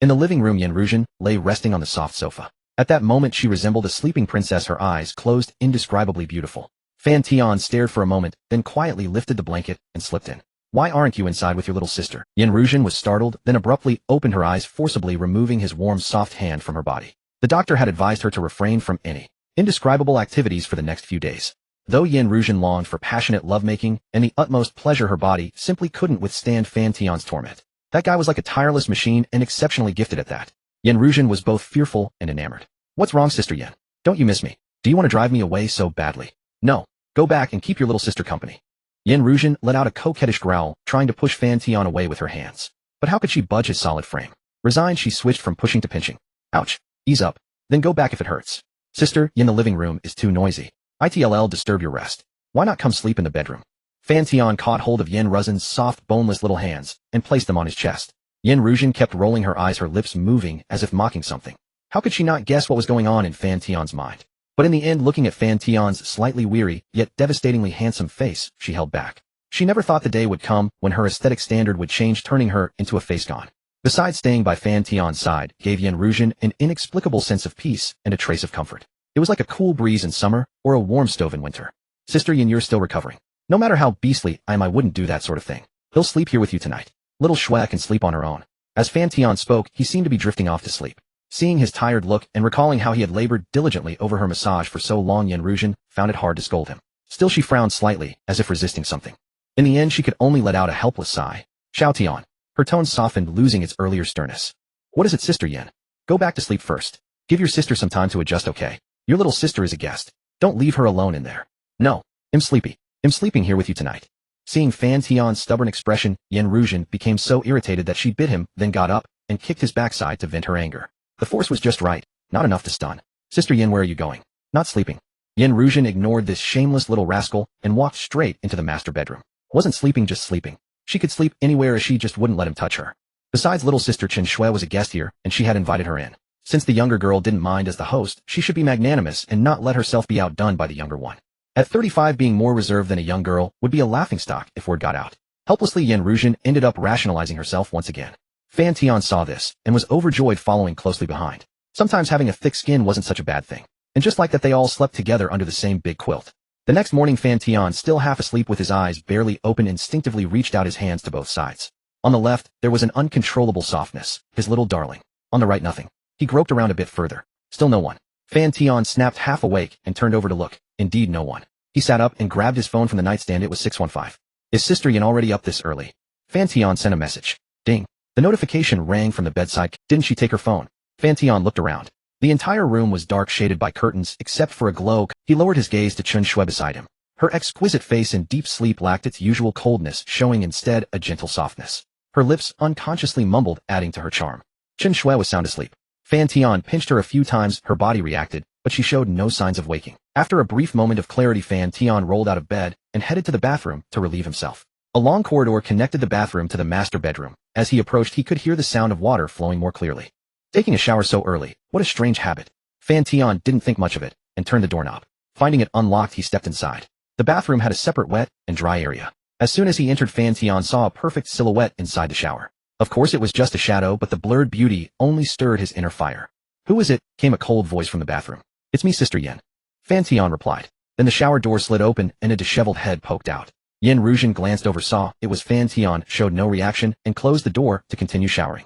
In the living room, Yin Ruzhen lay resting on the soft sofa. At that moment, she resembled a sleeping princess, her eyes closed, indescribably beautiful. Fan Tian stared for a moment, then quietly lifted the blanket and slipped in. Why aren't you inside with your little sister? Yin Ruzhen was startled, then abruptly opened her eyes, forcibly removing his warm, soft hand from her body. The doctor had advised her to refrain from any indescribable activities for the next few days. Though Yin Ruzhen longed for passionate lovemaking and the utmost pleasure, her body simply couldn't withstand Fan Tian's torment. That guy was like a tireless machine and exceptionally gifted at that. Yin Ruzhen was both fearful and enamored. What's wrong, Sister Yin? Don't you miss me? Do you want to drive me away so badly? No. Go back and keep your little sister company. Yin Ruzhen let out a coquettish growl, trying to push Fan Tian away with her hands. But how could she budge his solid frame? Resigned, she switched from pushing to pinching. Ouch. Ease up. Then go back if it hurts. Sister, Yin, the living room is too noisy. It'll disturb your rest. Why not come sleep in the bedroom? Fan Tian caught hold of Yin Ruzhen's soft, boneless little hands and placed them on his chest. Yin Ruzhen kept rolling her eyes, her lips moving as if mocking something. How could she not guess what was going on in Fan Tian's mind? But in the end, looking at Fan Tian's slightly weary, yet devastatingly handsome face, she held back. She never thought the day would come when her aesthetic standard would change, turning her into a face gone. Besides, staying by Fan Tian's side gave Yin Ruzhen an inexplicable sense of peace and a trace of comfort. It was like a cool breeze in summer or a warm stove in winter. Sister Yin, you're still recovering. No matter how beastly I am, I wouldn't do that sort of thing. He'll sleep here with you tonight. Little Shui can sleep on her own. As Fan Tian spoke, he seemed to be drifting off to sleep. Seeing his tired look and recalling how he had labored diligently over her massage for so long, Yin Ruzhen found it hard to scold him. Still, she frowned slightly, as if resisting something. In the end, she could only let out a helpless sigh. Xiao Tian. Her tone softened, losing its earlier sternness. What is it, Sister Yin? Go back to sleep first. Give your sister some time to adjust, okay? Your little sister is a guest. Don't leave her alone in there. No. I'm sleepy. I'm sleeping here with you tonight. Seeing Fan Tian's stubborn expression, Yin Ruzhen became so irritated that she bit him, then got up and kicked his backside to vent her anger. The force was just right, not enough to stun. Sister Yin, where are you going? Not sleeping. Yin Ruzhen ignored this shameless little rascal and walked straight into the master bedroom. Wasn't sleeping, just sleeping. She could sleep anywhere, as she just wouldn't let him touch her. Besides, little sister Chen Shui was a guest here, and she had invited her in. Since the younger girl didn't mind as the host, she should be magnanimous and not let herself be outdone by the younger one. At 35, being more reserved than a young girl would be a laughingstock if word got out. Helplessly, Yin Ruzhen ended up rationalizing herself once again. Fan Tian saw this and was overjoyed, following closely behind. Sometimes having a thick skin wasn't such a bad thing. And just like that, they all slept together under the same big quilt. The next morning, Fan Tian, still half asleep with his eyes barely open, instinctively reached out his hands to both sides. On the left, there was an uncontrollable softness, his little darling. On the right, nothing. He groped around a bit further. Still no one. Fan Tian snapped, half awake, and turned over to look. Indeed, no one. He sat up and grabbed his phone from the nightstand. It was 615. Is Sister Yin already up this early? Fan Tian sent a message. Ding. The notification rang from the bedside. Didn't she take her phone? Fan Tian looked around. The entire room was dark shaded by curtains, except for a glow. He lowered his gaze to Chun Shui beside him. Her exquisite face in deep sleep lacked its usual coldness, showing instead a gentle softness. Her lips unconsciously mumbled, adding to her charm. Chun Shui was sound asleep. Fan Tian pinched her a few times, her body reacted, but she showed no signs of waking. After a brief moment of clarity, Fan Tian rolled out of bed and headed to the bathroom to relieve himself. A long corridor connected the bathroom to the master bedroom. As he approached, he could hear the sound of water flowing more clearly. Taking a shower so early, what a strange habit. Fan Tian didn't think much of it and turned the doorknob. Finding it unlocked, he stepped inside. The bathroom had a separate wet and dry area. As soon as he entered, Fan Tian saw a perfect silhouette inside the shower. Of course it was just a shadow, but the blurred beauty only stirred his inner fire. Who is it? Came a cold voice from the bathroom. It's me, Sister Yin. Fan Tian replied. Then the shower door slid open and a disheveled head poked out. Yin Ruzhen glanced over, saw it was Fan Tian, showed no reaction, and closed the door to continue showering.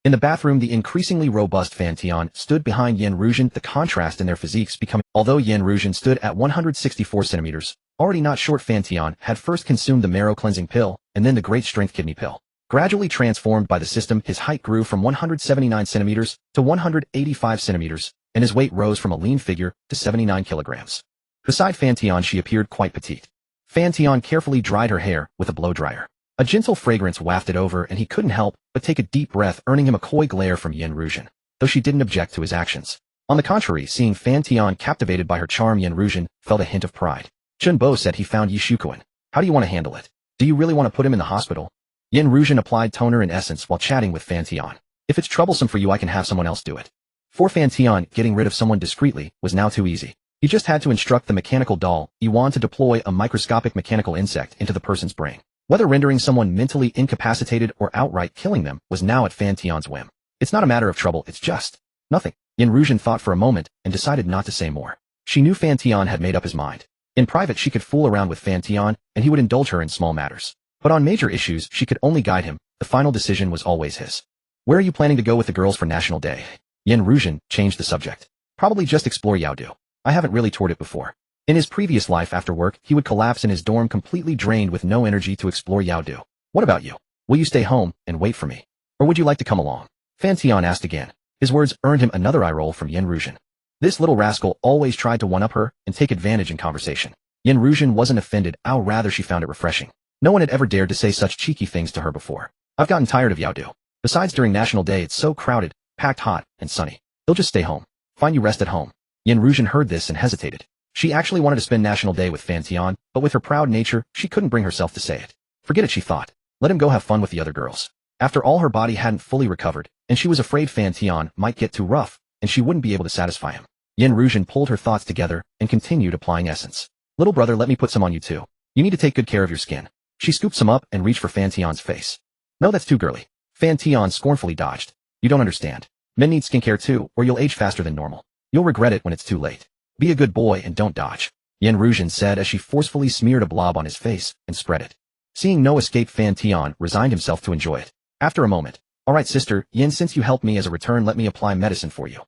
In the bathroom, the increasingly robust Fan Tian stood behind Yin Ruzhen, the contrast in their physiques becoming. Although Yin Ruzhen stood at 164 centimeters, already not short, Fan Tian had first consumed the marrow cleansing pill and then the great strength kidney pill. Gradually transformed by the system, his height grew from 179 centimeters to 185 centimeters, and his weight rose from a lean figure to 79 kilograms. Beside Fan Tian, she appeared quite petite. Fan Tian carefully dried her hair with a blow dryer. A gentle fragrance wafted over, and he couldn't help but take a deep breath, earning him a coy glare from Yin Ruzhen, though she didn't object to his actions. On the contrary, seeing Fan Tian captivated by her charm, Yin Ruzhen felt a hint of pride. Chun Bo said he found Yi Shukuan. How do you want to handle it? Do you really want to put him in the hospital? Yin Ruzhen applied toner and essence while chatting with Fan Tian. If it's troublesome for you, I can have someone else do it. For Fan Tian, getting rid of someone discreetly was now too easy. He just had to instruct the mechanical doll, Yuan, to deploy a microscopic mechanical insect into the person's brain. Whether rendering someone mentally incapacitated or outright killing them was now at Fan Tian's whim. It's not a matter of trouble, it's just nothing. Yin Ruzhen thought for a moment and decided not to say more. She knew Fan Tian had made up his mind. In private, she could fool around with Fan Tian, and he would indulge her in small matters. But on major issues, she could only guide him. The final decision was always his. Where are you planning to go with the girls for National Day? Yin Ruzhen changed the subject. Probably just explore Yaodu. I haven't really toured it before. In his previous life after work, he would collapse in his dorm completely drained with no energy to explore Yaodu. What about you? Will you stay home and wait for me? Or would you like to come along? Fan Tian asked again. His words earned him another eye roll from Yin Ruzhen. This little rascal always tried to one-up her and take advantage in conversation. Yin Ruzhen wasn't offended, rather she found it refreshing. No one had ever dared to say such cheeky things to her before. I've gotten tired of Yaodu. Besides, during National Day it's so crowded, packed, hot, and sunny. He'll just stay home. Fine, you rest at home. Yin Ruzhen heard this and hesitated. She actually wanted to spend National Day with Fan Tian, but with her proud nature, she couldn't bring herself to say it. Forget it, she thought. Let him go have fun with the other girls. After all, her body hadn't fully recovered, and she was afraid Fan Tian might get too rough, and she wouldn't be able to satisfy him. Yin Ruzhen pulled her thoughts together and continued applying essence. Little brother, let me put some on you too. You need to take good care of your skin. She scooped some up and reached for Fan Tian's face. No, that's too girly. Fan Tian scornfully dodged. You don't understand. Men need skincare too, or you'll age faster than normal. You'll regret it when it's too late. Be a good boy and don't dodge. Yin Ruzhen said as she forcefully smeared a blob on his face and spread it. Seeing no escape, Fan Tian resigned himself to enjoy it. After a moment, all right, Sister Yin, since you helped me as a return, let me apply medicine for you.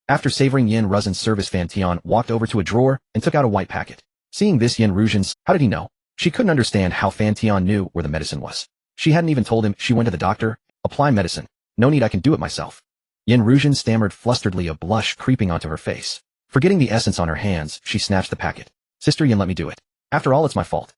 After savoring Yin Ruzhen's service, Fan Tian walked over to a drawer and took out a white packet. Seeing this, Yin Ruzhen's, how did he know? She couldn't understand how Fan Tian knew where the medicine was. She hadn't even told him. She went to the doctor. Apply medicine. No need, I can do it myself. Yin Ruzhen stammered flusteredly, a blush creeping onto her face. Forgetting the essence on her hands, she snatched the packet. Sister Yin, let me do it. After all, it's my fault.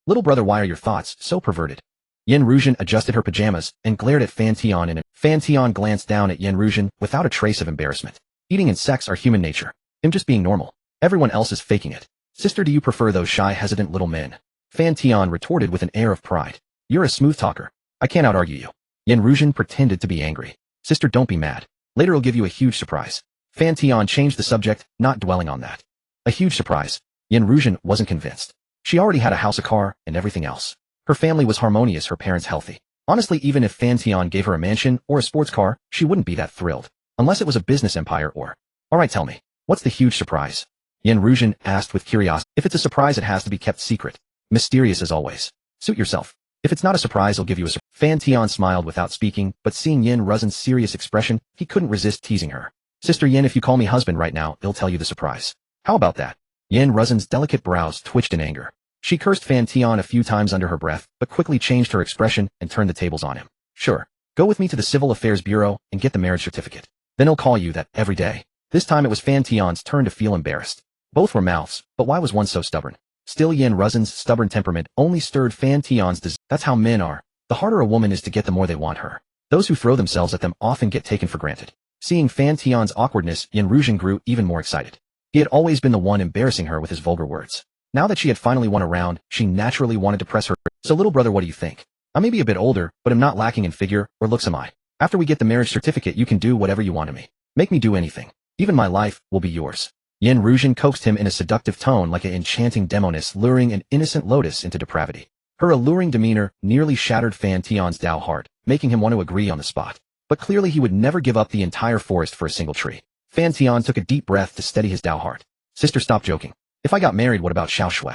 Little brother, why are your thoughts so perverted? Yin Ruzhen adjusted her pajamas and glared at Fan Tian, and Fan Tian glanced down at Yin Ruzhen without a trace of embarrassment. Eating and sex are human nature. Him just being normal. Everyone else is faking it. Sister, do you prefer those shy, hesitant little men? Fan Tian retorted with an air of pride. You're a smooth talker. I can't out-argue you. Yin Ruzhen pretended to be angry. Sister, don't be mad. Later I'll give you a huge surprise. Fan Tian changed the subject, not dwelling on that. A huge surprise. Yin Ruzhen wasn't convinced. She already had a house, a car, and everything else. Her family was harmonious, her parents healthy. Honestly, even if Fan Tian gave her a mansion or a sports car, she wouldn't be that thrilled. Unless it was a business empire or... Alright, tell me. What's the huge surprise? Yin Ruzhen asked with curiosity. If it's a surprise, it has to be kept secret. Mysterious as always. Suit yourself. If it's not a surprise, I'll give you a surprise. Fan Tian smiled without speaking, but seeing Yin Ruzhen's serious expression, he couldn't resist teasing her. Sister Yin, if you call me husband right now, I'll tell you the surprise. How about that? Yin Ruzhen's delicate brows twitched in anger. She cursed Fan Tian a few times under her breath, but quickly changed her expression and turned the tables on him. Sure. Go with me to the Civil Affairs Bureau and get the marriage certificate. Then he'll call you that every day. This time it was Fan Tian's turn to feel embarrassed. Both were mouths, but why was one so stubborn? Still, Yin Ruzhen's stubborn temperament only stirred Fan Tian's desire. That's how men are. The harder a woman is to get, the more they want her. Those who throw themselves at them often get taken for granted. Seeing Fan Tian's awkwardness, Yin Ruzhen grew even more excited. He had always been the one embarrassing her with his vulgar words. Now that she had finally won a round, she naturally wanted to press her. So little brother, what do you think? I may be a bit older, but I'm not lacking in figure or looks, am I? After we get the marriage certificate, you can do whatever you want to me. Make me do anything. Even my life will be yours. Yin Ruzhen coaxed him in a seductive tone like an enchanting demoness luring an innocent lotus into depravity. Her alluring demeanor nearly shattered Fan Tian's Dao heart, making him want to agree on the spot. But clearly he would never give up the entire forest for a single tree. Fan Tian took a deep breath to steady his Dao heart. Sister, stop joking. If I got married, what about Xiao Shui?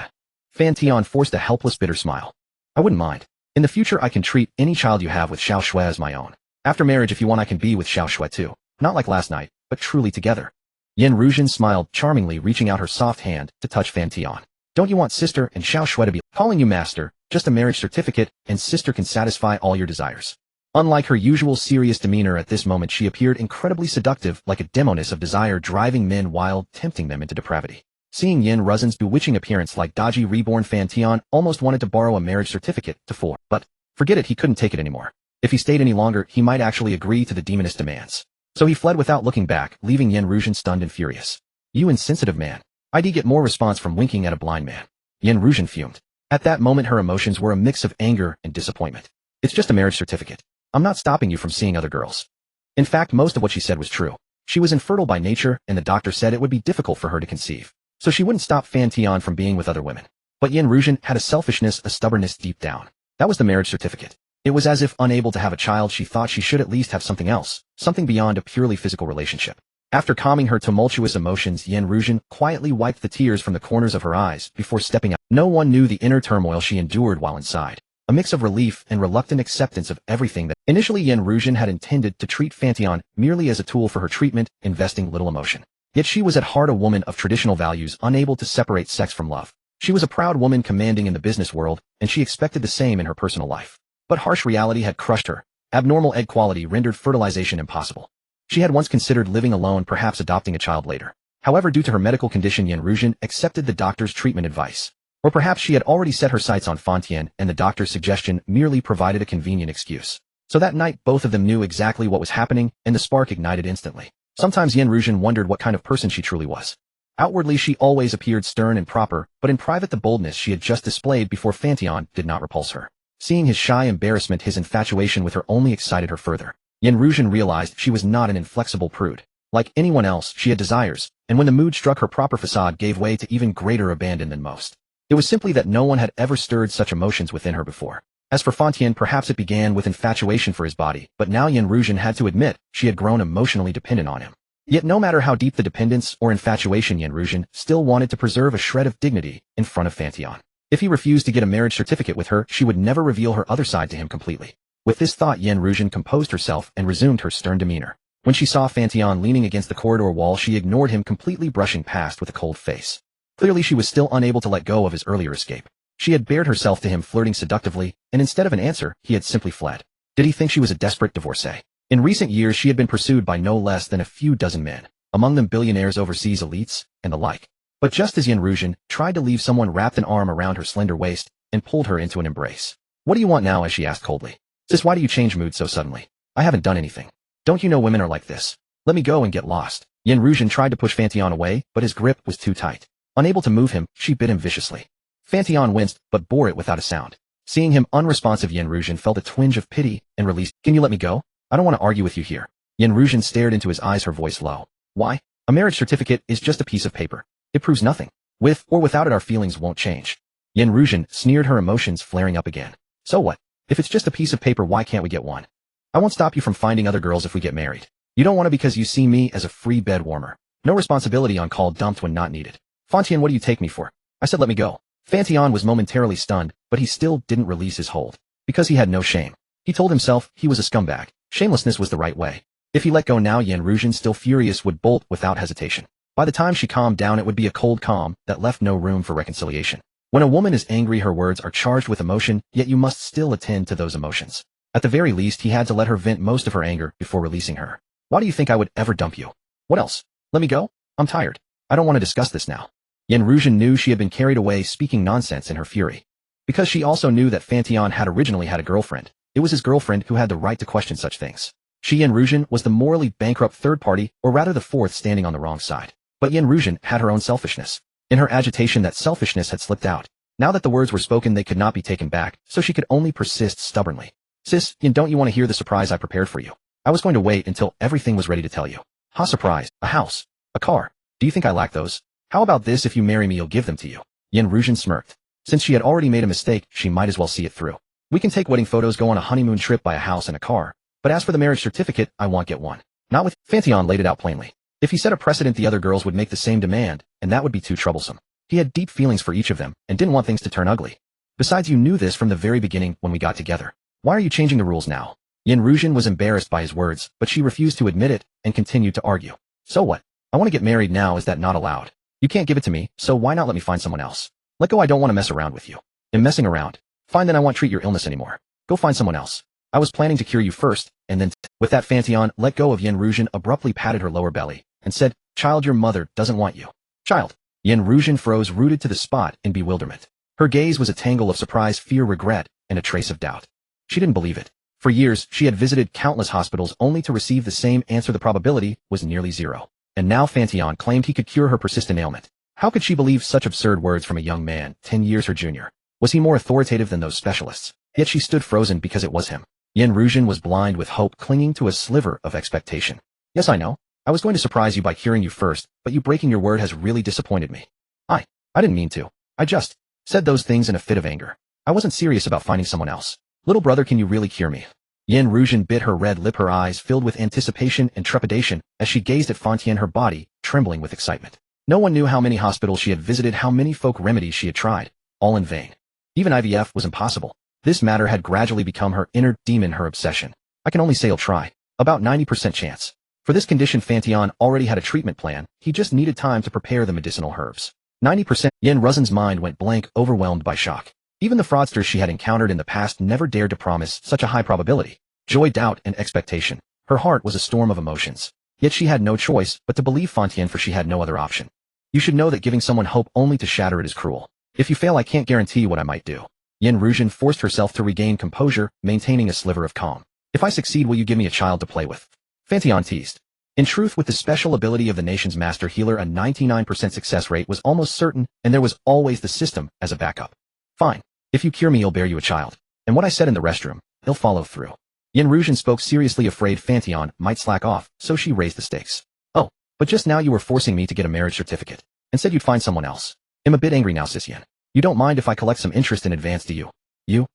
Fan Tian forced a helpless, bitter smile. I wouldn't mind. In the future, I can treat any child you have with Xiao Shui as my own. After marriage, if you want, I can be with Xiao Shui too. Not like last night, but truly together. Yin Ruzhen smiled charmingly, reaching out her soft hand to touch Fan Tian. Don't you want sister and Xiao Shui to be calling you master? Just a marriage certificate, and sister can satisfy all your desires. Unlike her usual serious demeanor at this moment, she appeared incredibly seductive, like a demoness of desire driving men wild, tempting them into depravity. Seeing Yin Ruzhen's bewitching appearance, like dodgy reborn, Fan Tian almost wanted to borrow a marriage certificate to fool, but forget it, he couldn't take it anymore. If he stayed any longer, he might actually agree to the demoness demands. So he fled without looking back, leaving Yin Ruzhen stunned and furious. You insensitive man. I'd get more response from winking at a blind man. Yin Ruzhen fumed. At that moment her emotions were a mix of anger and disappointment. It's just a marriage certificate. I'm not stopping you from seeing other girls. In fact, most of what she said was true. She was infertile by nature, and the doctor said it would be difficult for her to conceive. So she wouldn't stop Fan Tian from being with other women. But Yin Ruzhen had a selfishness, a stubbornness deep down. That was the marriage certificate. It was as if, unable to have a child, she thought she should at least have something else, something beyond a purely physical relationship. After calming her tumultuous emotions, Yin Ruzhen quietly wiped the tears from the corners of her eyes before stepping out. No one knew the inner turmoil she endured while inside. A mix of relief and reluctant acceptance of everything that initially Yin Ruzhen had intended to treat Fan Tian merely as a tool for her treatment, investing little emotion. Yet she was at heart a woman of traditional values, unable to separate sex from love. She was a proud woman commanding in the business world, and she expected the same in her personal life. But harsh reality had crushed her. Abnormal egg quality rendered fertilization impossible. She had once considered living alone, perhaps adopting a child later. However, due to her medical condition, Yin Ruzhen accepted the doctor's treatment advice. Or perhaps she had already set her sights on Fan Tian, and the doctor's suggestion merely provided a convenient excuse. So that night, both of them knew exactly what was happening, and the spark ignited instantly. Sometimes Yin Ruzhen wondered what kind of person she truly was. Outwardly, she always appeared stern and proper, but in private the boldness she had just displayed before Fan Tian did not repulse her. Seeing his shy embarrassment, his infatuation with her only excited her further. Yin Ruzhen realized she was not an inflexible prude. Like anyone else, she had desires, and when the mood struck, her proper facade gave way to even greater abandon than most. It was simply that no one had ever stirred such emotions within her before. As for Fan Tian, perhaps it began with infatuation for his body, but now Yin Ruzhen had to admit she had grown emotionally dependent on him. Yet no matter how deep the dependence or infatuation, Yin Ruzhen still wanted to preserve a shred of dignity in front of Fan Tian. If he refused to get a marriage certificate with her, she would never reveal her other side to him completely. With this thought, Yin Ruzhen composed herself and resumed her stern demeanor. When she saw Fan Tian leaning against the corridor wall, she ignored him, completely brushing past with a cold face. Clearly she was still unable to let go of his earlier escape. She had bared herself to him, flirting seductively, and instead of an answer, he had simply fled. Did he think she was a desperate divorcee? In recent years she had been pursued by no less than a few dozen men, among them billionaires, overseas elites, and the like. But just as Yin Ruzhen tried to leave, someone wrapped an arm around her slender waist and pulled her into an embrace. What do you want now? As she asked coldly. Sis, why do you change mood so suddenly? I haven't done anything. Don't you know women are like this? Let me go and get lost. Yin Ruzhen tried to push Fan Tian away, but his grip was too tight. Unable to move him, she bit him viciously. Fan Tian winced, but bore it without a sound. Seeing him unresponsive, Yin Ruzhen felt a twinge of pity and released. Can you let me go? I don't want to argue with you here. Yin Ruzhen stared into his eyes, her voice low. Why? A marriage certificate is just a piece of paper. It proves nothing. With or without it, our feelings won't change. Yin Ruzhen sneered, her emotions flaring up again. So what? If it's just a piece of paper, why can't we get one? I won't stop you from finding other girls if we get married. You don't want to because you see me as a free bed warmer. No responsibility on call, dumped when not needed. Fan Tian, what do you take me for? I said let me go. Fan Tian was momentarily stunned, but he still didn't release his hold. Because he had no shame. He told himself he was a scumbag. Shamelessness was the right way. If he let go now, Yin Ruzhen, still furious, would bolt without hesitation. By the time she calmed down, it would be a cold calm that left no room for reconciliation. When a woman is angry, her words are charged with emotion, yet you must still attend to those emotions. At the very least, he had to let her vent most of her anger before releasing her. Why do you think I would ever dump you? What else? Let me go? I'm tired. I don't want to discuss this now. Yen Ruzhen knew she had been carried away speaking nonsense in her fury. Because she also knew that Fan Tian had originally had a girlfriend, it was his girlfriend who had the right to question such things. She, Yen Ruzhen, was the morally bankrupt third party, or rather the fourth standing on the wrong side. But Yen Ruzhen had her own selfishness. In her agitation, that selfishness had slipped out. Now that the words were spoken, they could not be taken back, so she could only persist stubbornly. Sis, Yen, don't you want to hear the surprise I prepared for you? I was going to wait until everything was ready to tell you. Ha, surprise, a house, a car. Do you think I lack those? How about this? If you marry me, you'll give them to you. Yen Ruzhen smirked. Since she had already made a mistake, she might as well see it through. We can take wedding photos, go on a honeymoon trip, buy a house and a car. But as for the marriage certificate, I won't get one. Not with. Fan Tian laid it out plainly. If he set a precedent, the other girls would make the same demand, and that would be too troublesome. He had deep feelings for each of them, and didn't want things to turn ugly. Besides, you knew this from the very beginning when we got together. Why are you changing the rules now? Yen Ruzhen was embarrassed by his words, but she refused to admit it, and continued to argue. So what? I want to get married now, is that not allowed? You can't give it to me, so why not let me find someone else? Let go, I don't want to mess around with you. I'm messing around. Fine, then I won't treat your illness anymore. Go find someone else. I was planning to cure you first, and then with that, Fan Tian let go of Yen Ruzhen, abruptly patted her lower belly, and said, Child, your mother doesn't want you. Child. Yen Ruzhen froze, rooted to the spot in bewilderment. Her gaze was a tangle of surprise, fear, regret, and a trace of doubt. She didn't believe it. For years, she had visited countless hospitals only to receive the same answer. The probability was nearly zero. And now Fan Tian claimed he could cure her persistent ailment. How could she believe such absurd words from a young man, 10 years her junior? Was he more authoritative than those specialists? Yet she stood frozen because it was him. Yen Ruzhen was blind with hope, clinging to a sliver of expectation. Yes, I know. I was going to surprise you by curing you first, but you breaking your word has really disappointed me. I didn't mean to. I just said those things in a fit of anger. I wasn't serious about finding someone else. Little brother, can you really cure me? Yen Ruzhen bit her red lip, her eyes filled with anticipation and trepidation as she gazed at Fan Tian, her body trembling with excitement. No one knew how many hospitals she had visited, how many folk remedies she had tried, all in vain. Even IVF was impossible. This matter had gradually become her inner demon, her obsession. I can only say I'll try. About 90% chance. For this condition, Fan Tian already had a treatment plan. He just needed time to prepare the medicinal herbs. 90%. Yen Ruzhen's mind went blank, overwhelmed by shock. Even the fraudsters she had encountered in the past never dared to promise such a high probability. Joy, doubt, and expectation. Her heart was a storm of emotions. Yet she had no choice but to believe Fan Tian, for she had no other option. You should know that giving someone hope only to shatter it is cruel. If you fail, I can't guarantee what I might do. Yen Ruzhen forced herself to regain composure, maintaining a sliver of calm. If I succeed, will you give me a child to play with? Fan Tian teased. In truth, with the special ability of the nation's master healer, a 99% success rate was almost certain, and there was always the system as a backup. Fine. If you cure me, I'll bear you a child. And what I said in the restroom, he'll follow through. Yen Ruzhen spoke seriously, afraid Fan Tian might slack off, so she raised the stakes. Oh, but just now you were forcing me to get a marriage certificate, and said you'd find someone else. I'm a bit angry now, sis Yen. You don't mind if I collect some interest in advance, do you? You?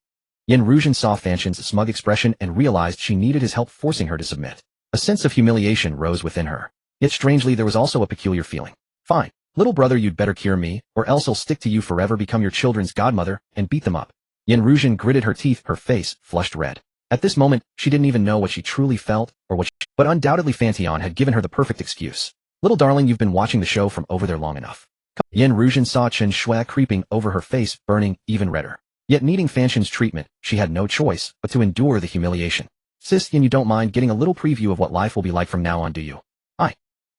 Yen Ruzhen saw Fan Tian's smug expression and realized she needed his help, forcing her to submit. A sense of humiliation rose within her. Yet strangely, there was also a peculiar feeling. Fine. Little brother, you'd better cure me, or else I'll stick to you forever, become your children's godmother, and beat them up. Yen Ruzhen gritted her teeth, her face flushed red. At this moment, she didn't even know what she truly felt, or but undoubtedly Fan Tian had given her the perfect excuse. Little darling, you've been watching the show from over there long enough. Yen Ruzhen saw Chen Shui creeping over her face, burning even redder. Yet needing Fan Tian's treatment, she had no choice but to endure the humiliation. Sis Yen, you don't mind getting a little preview of what life will be like from now on, do you?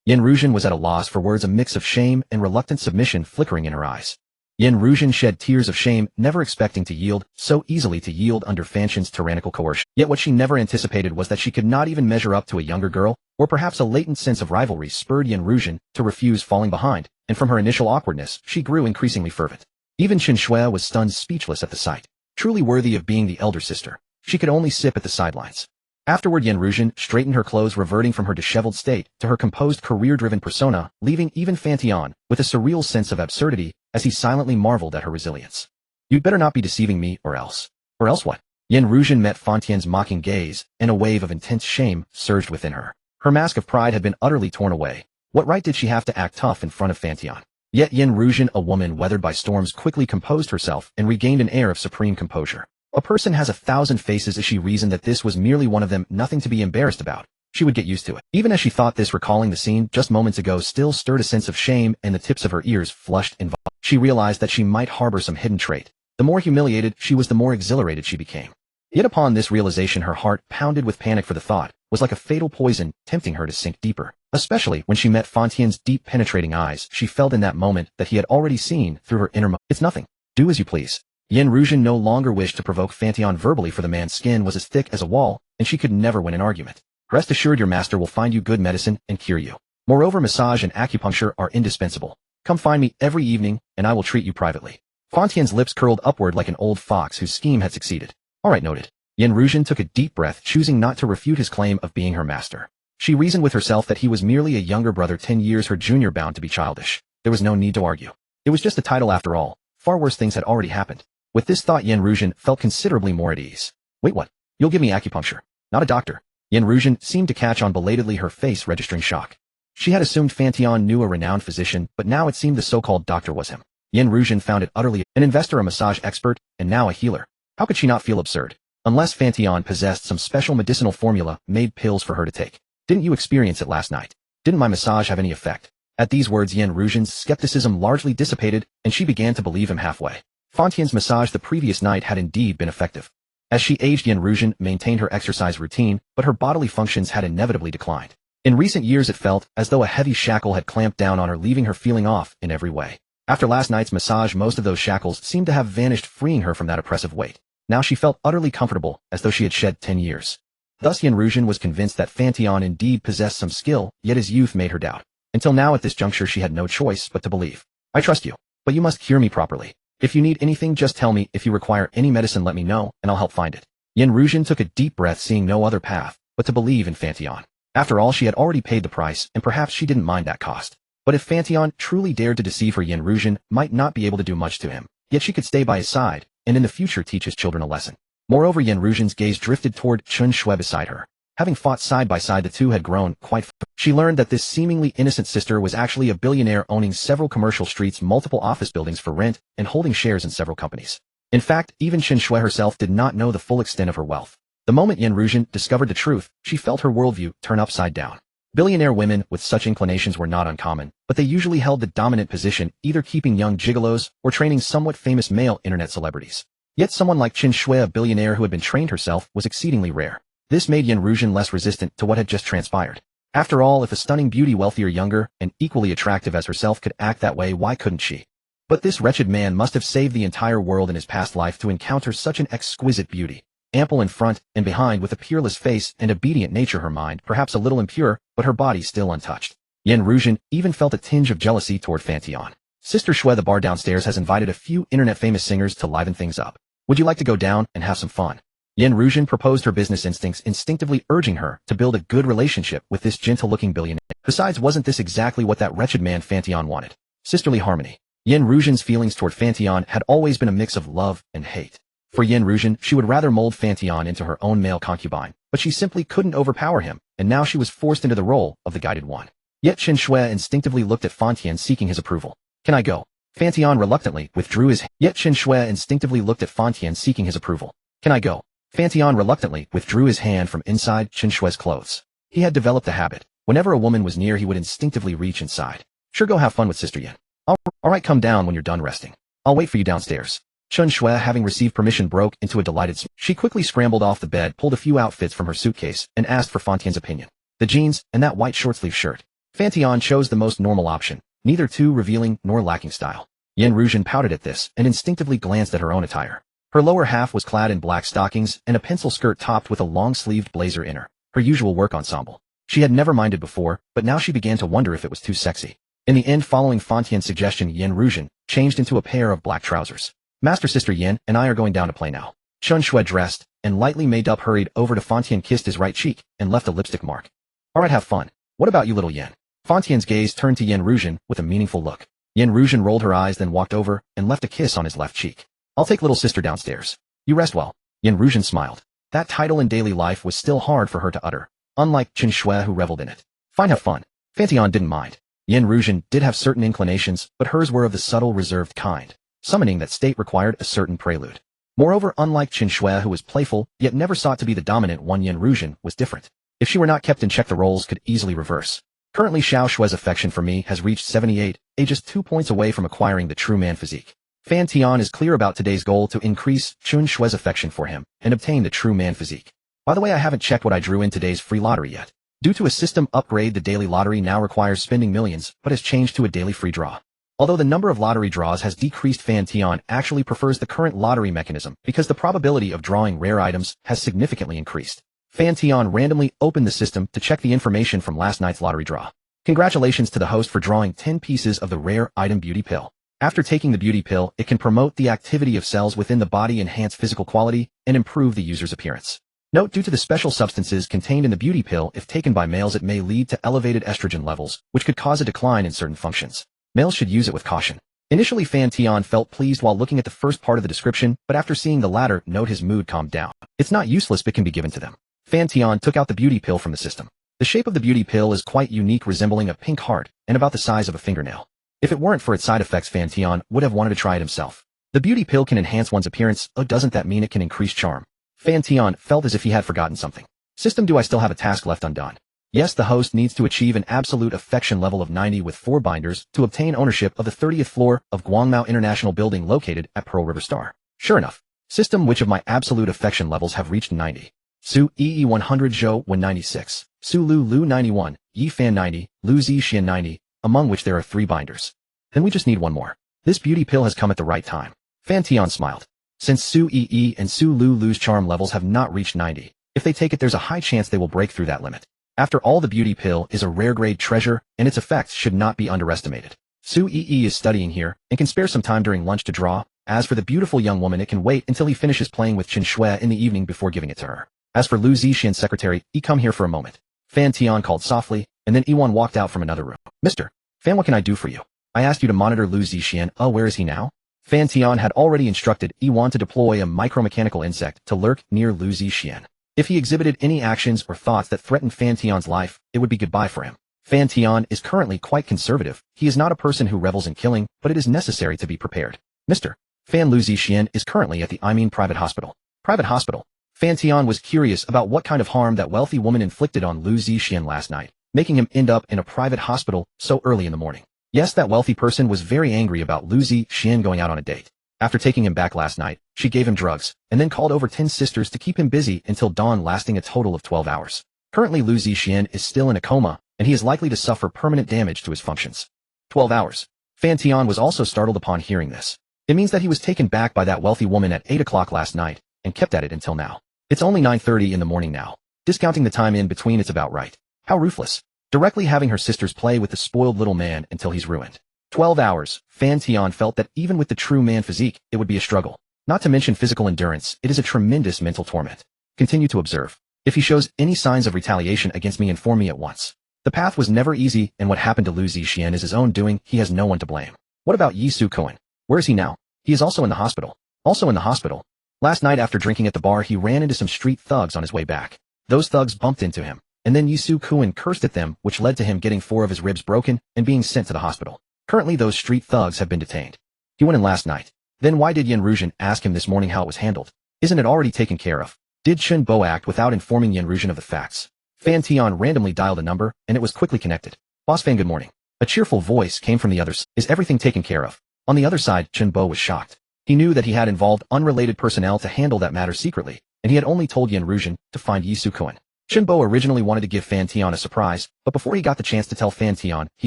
Yen Ruzhen was at a loss for words, a mix of shame and reluctant submission flickering in her eyes. Yen Ruzhen shed tears of shame, never expecting to yield so easily under Fan Tian's tyrannical coercion. Yet what she never anticipated was that she could not even measure up to a younger girl, or perhaps a latent sense of rivalry spurred Yen Ruzhen to refuse falling behind, and from her initial awkwardness, she grew increasingly fervent. Even Chen Shui was stunned, speechless at the sight. Truly worthy of being the elder sister, she could only sip at the sidelines. Afterward, Yen Ruzhen straightened her clothes, reverting from her disheveled state to her composed, career-driven persona, leaving even Fan Tian with a surreal sense of absurdity as he silently marveled at her resilience. You'd better not be deceiving me, or else. Or else what? Yen Ruzhen met Fan Tian's mocking gaze, and a wave of intense shame surged within her. Her mask of pride had been utterly torn away. What right did she have to act tough in front of Fan Tian? Yet Yen Ruzhen, a woman weathered by storms, quickly composed herself and regained an air of supreme composure. A person has 1,000 faces, as she reasoned that this was merely one of them, nothing to be embarrassed about. She would get used to it. Even as she thought this, recalling the scene just moments ago still stirred a sense of shame, and the tips of her ears flushed in She realized that she might harbor some hidden trait. The more humiliated she was, the more exhilarated she became. Yet upon this realization, her heart pounded with panic, for the thought was like a fatal poison, tempting her to sink deeper. Especially when she met Fan Tian's deep, penetrating eyes, she felt in that moment that he had already seen through her innermost. It's nothing. Do as you please. Yen Ruzhen no longer wished to provoke Fan Tian verbally, for the man's skin was as thick as a wall, and she could never win an argument. Rest assured, your master will find you good medicine and cure you. Moreover, massage and acupuncture are indispensable. Come find me every evening, and I will treat you privately. Fan Tian's lips curled upward like an old fox whose scheme had succeeded. All right, noted. Yen Ruzhen took a deep breath, choosing not to refute his claim of being her master. She reasoned with herself that he was merely a younger brother, 10 years her junior, bound to be childish. There was no need to argue. It was just a title after all. Far worse things had already happened. With this thought, Yen Ruzhen felt considerably more at ease. Wait, what? You'll give me acupuncture? Not a doctor. Yen Ruzhen seemed to catch on belatedly, her face registering shock. She had assumed Fan Tian knew a renowned physician, but now it seemed the so-called doctor was him. Yen Ruzhen found it utterly an investor, a massage expert, and now a healer. How could she not feel absurd? Unless Fan Tian possessed some special medicinal formula, made pills for her to take. Didn't you experience it last night? Didn't my massage have any effect? At these words, Yen Ruzhen's skepticism largely dissipated, and she began to believe him halfway. Fan Tian's massage the previous night had indeed been effective. As she aged, Yen Ruzhen maintained her exercise routine, but her bodily functions had inevitably declined. In recent years, it felt as though a heavy shackle had clamped down on her, leaving her feeling off in every way. After last night's massage, most of those shackles seemed to have vanished, freeing her from that oppressive weight. Now she felt utterly comfortable, as though she had shed 10 years. Thus Yen Ruzhen was convinced that Fan Tian indeed possessed some skill, yet his youth made her doubt. Until now, at this juncture, she had no choice but to believe. I trust you, but you must cure me properly. If you need anything, just tell me. If you require any medicine, let me know, and I'll help find it. Yen Ruzhen took a deep breath, seeing no other path but to believe in Fan Tian. After all, she had already paid the price, and perhaps she didn't mind that cost. But if Fan Tian truly dared to deceive her, Yen Ruzhen might not be able to do much to him. Yet she could stay by his side, and in the future teach his children a lesson. Moreover, Yen Ruzhen's gaze drifted toward Chen Shui beside her. Having fought side by side, the two had grown quite. She learned that this seemingly innocent sister was actually a billionaire, owning several commercial streets, multiple office buildings for rent, and holding shares in several companies. In fact, even Chen Shui herself did not know the full extent of her wealth. The moment Yen Ruzhen discovered the truth, she felt her worldview turn upside down. Billionaire women with such inclinations were not uncommon, but they usually held the dominant position, either keeping young gigolos or training somewhat famous male internet celebrities. Yet someone like Chen Shui, a billionaire who had been trained herself, was exceedingly rare. This made Yen Ruzhen less resistant to what had just transpired. After all, if a stunning beauty, wealthier, younger, and equally attractive as herself, could act that way, why couldn't she? But this wretched man must have saved the entire world in his past life to encounter such an exquisite beauty. Ample in front and behind, with a peerless face and obedient nature, her mind perhaps a little impure, but her body still untouched. Yen Ruzhen even felt a tinge of jealousy toward Fan Tian. Sister Shui, the bar downstairs, has invited a few internet famous singers to liven things up. Would you like to go down and have some fun? Yen Ruzhen proposed, her business instincts instinctively urging her to build a good relationship with this gentle-looking billionaire. Besides, wasn't this exactly what that wretched man Fan Tian wanted? Sisterly harmony. Yen Ruzhen's feelings toward Fan Tian had always been a mix of love and hate. For Yen Ruzhen, she would rather mold Fan Tian into her own male concubine, but she simply couldn't overpower him, and now she was forced into the role of the guided one. Yet Chen Shui instinctively looked at Fan Tian, seeking his approval. Can I go? Fan Tian reluctantly withdrew his. Yet Chen Shui instinctively looked at Fan Tian, seeking his approval. Can I go? Fan Tian reluctantly withdrew his hand from inside Chen Shui's clothes. He had developed a habit. Whenever a woman was near, he would instinctively reach inside. Sure, go have fun with Sister Yen. All right, come down when you're done resting. I'll wait for you downstairs. Chen Shui, having received permission, broke into a delighted smile. She quickly scrambled off the bed, pulled a few outfits from her suitcase, and asked for Fan Tian's opinion. The jeans and that white short-sleeve shirt. Fan Tian chose the most normal option, neither too revealing nor lacking style. Yen Ruzhen pouted at this and instinctively glanced at her own attire. Her lower half was clad in black stockings and a pencil skirt topped with a long-sleeved blazer inner, her usual work ensemble. She had never minded before, but now she began to wonder if it was too sexy. In the end, following Fan Tian's suggestion, Yen Ruzhen changed into a pair of black trousers. Master, Sister Yen and I are going down to play now. Chen Shui dressed and lightly made up, hurried over to Fan Tian, kissed his right cheek, and left a lipstick mark. All right, have fun. What about you, little Yen? Fan Tian's gaze turned to Yen Ruzhen with a meaningful look. Yen Ruzhen rolled her eyes, then walked over and left a kiss on his left cheek. I'll take little sister downstairs. You rest well. Yen Ruzhen smiled. That title in daily life was still hard for her to utter, unlike Chen Shui, who reveled in it. Fine, have fun. Fan Tian didn't mind. Yen Ruzhen did have certain inclinations, but hers were of the subtle, reserved kind. Summoning that state required a certain prelude. Moreover, unlike Chen Shui, who was playful, yet never sought to be the dominant one, Yen Ruzhen was different. If she were not kept in check, the roles could easily reverse. Currently Xiao Shue's affection for me has reached 78, just 2 points away from acquiring the true man physique. Fan Tian is clear about today's goal to increase Chun Shue's affection for him and obtain the true man physique. By the way, I haven't checked what I drew in today's free lottery yet. Due to a system upgrade, the daily lottery now requires spending millions, but has changed to a daily free draw. Although the number of lottery draws has decreased, Fan Tian actually prefers the current lottery mechanism because the probability of drawing rare items has significantly increased. Fan Tian randomly opened the system to check the information from last night's lottery draw. Congratulations to the host for drawing 10 pieces of the rare item Beauty Pill. After taking the Beauty Pill, it can promote the activity of cells within the body, enhance physical quality, and improve the user's appearance. Note, due to the special substances contained in the Beauty Pill, if taken by males it may lead to elevated estrogen levels, which could cause a decline in certain functions. Males should use it with caution. Initially Fan Tian felt pleased while looking at the first part of the description, but after seeing the latter, note his mood calmed down. It's not useless but can be given to them. Fan Tian took out the Beauty Pill from the system. The shape of the Beauty Pill is quite unique, resembling a pink heart, and about the size of a fingernail. If it weren't for its side effects, Fan Tian would have wanted to try it himself. The Beauty Pill can enhance one's appearance, doesn't that mean it can increase charm? Fan Tian felt as if he had forgotten something. System, do I still have a task left undone? Yes, the host needs to achieve an absolute affection level of 90 with 4 binders to obtain ownership of the 30th floor of Guangmao International Building located at Pearl River Star. Sure enough. System, which of my absolute affection levels have reached 90? Su Yi 100, Zhou 196, Su Lu 91, Yi Fan 90, Lu Zixian 90, among which there are 3 binders. Then we just need 1 more. This Beauty Pill has come at the right time. Fan Tian smiled. Since Su Yi and Su Lu's charm levels have not reached 90, if they take it there's a high chance they will break through that limit. After all, the Beauty Pill is a rare grade treasure, and its effects should not be underestimated. Su Yi is studying here, and can spare some time during lunch to draw. As for the beautiful young woman, it can wait until he finishes playing with Chun Shui in the evening before giving it to her. As for Lu Zixian's secretary, come here for a moment. Fan Tian called softly, and then Yiwan walked out from another room. Mr. Fan, what can I do for you? I asked you to monitor Lu Zixian. Where is he now? Fan Tian had already instructed Yiwan to deploy a micromechanical insect to lurk near Lu Zixian. If he exhibited any actions or thoughts that threatened Fan Tian's life, it would be goodbye for him. Fan Tian is currently quite conservative. He is not a person who revels in killing, but it is necessary to be prepared. Mr. Fan, Lu Zixian is currently at the private hospital. Private hospital? Fan Tian was curious about what kind of harm that wealthy woman inflicted on Lu Zixian last night, making him end up in a private hospital so early in the morning. Yes, that wealthy person was very angry about Lu Zixian going out on a date. After taking him back last night, she gave him drugs, and then called over 10 sisters to keep him busy until dawn, lasting a total of 12 hours. Currently Lu Zixian is still in a coma, and he is likely to suffer permanent damage to his functions. 12 hours. Fan Tian was also startled upon hearing this. It means that he was taken back by that wealthy woman at 8 o'clock last night, and kept at it until now. It's only 9:30 in the morning now. Discounting the time in between, it's about right. How ruthless. Directly having her sisters play with the spoiled little man until he's ruined. 12 hours. Fan Tian felt that even with the true man physique, it would be a struggle. Not to mention physical endurance, it is a tremendous mental torment. Continue to observe. If he shows any signs of retaliation against me, inform me at once. The path was never easy, and what happened to Lu Zixian is his own doing. He has no one to blame. What about Yi Su Kuan? Where is he now? He is also in the hospital. Also in the hospital. Last night after drinking at the bar, he ran into some street thugs on his way back. Those thugs bumped into him, and then Yi Su Kuan cursed at them, which led to him getting 4 of his ribs broken and being sent to the hospital. Currently those street thugs have been detained. He went in last night. Then why did Yan Ruzhen ask him this morning how it was handled? Isn't it already taken care of? Did Chen Bo act without informing Yan Ruzhen of the facts? Fan Tian randomly dialed a number, and it was quickly connected. Boss Fan, good morning. A cheerful voice came from the others. Is everything taken care of? On the other side, Chen Bo was shocked. He knew that he had involved unrelated personnel to handle that matter secretly, and he had only told Yan Ruzhen to find Yi Su Kuan. Chen Bo originally wanted to give Fan Tian a surprise, but before he got the chance to tell Fan Tian, he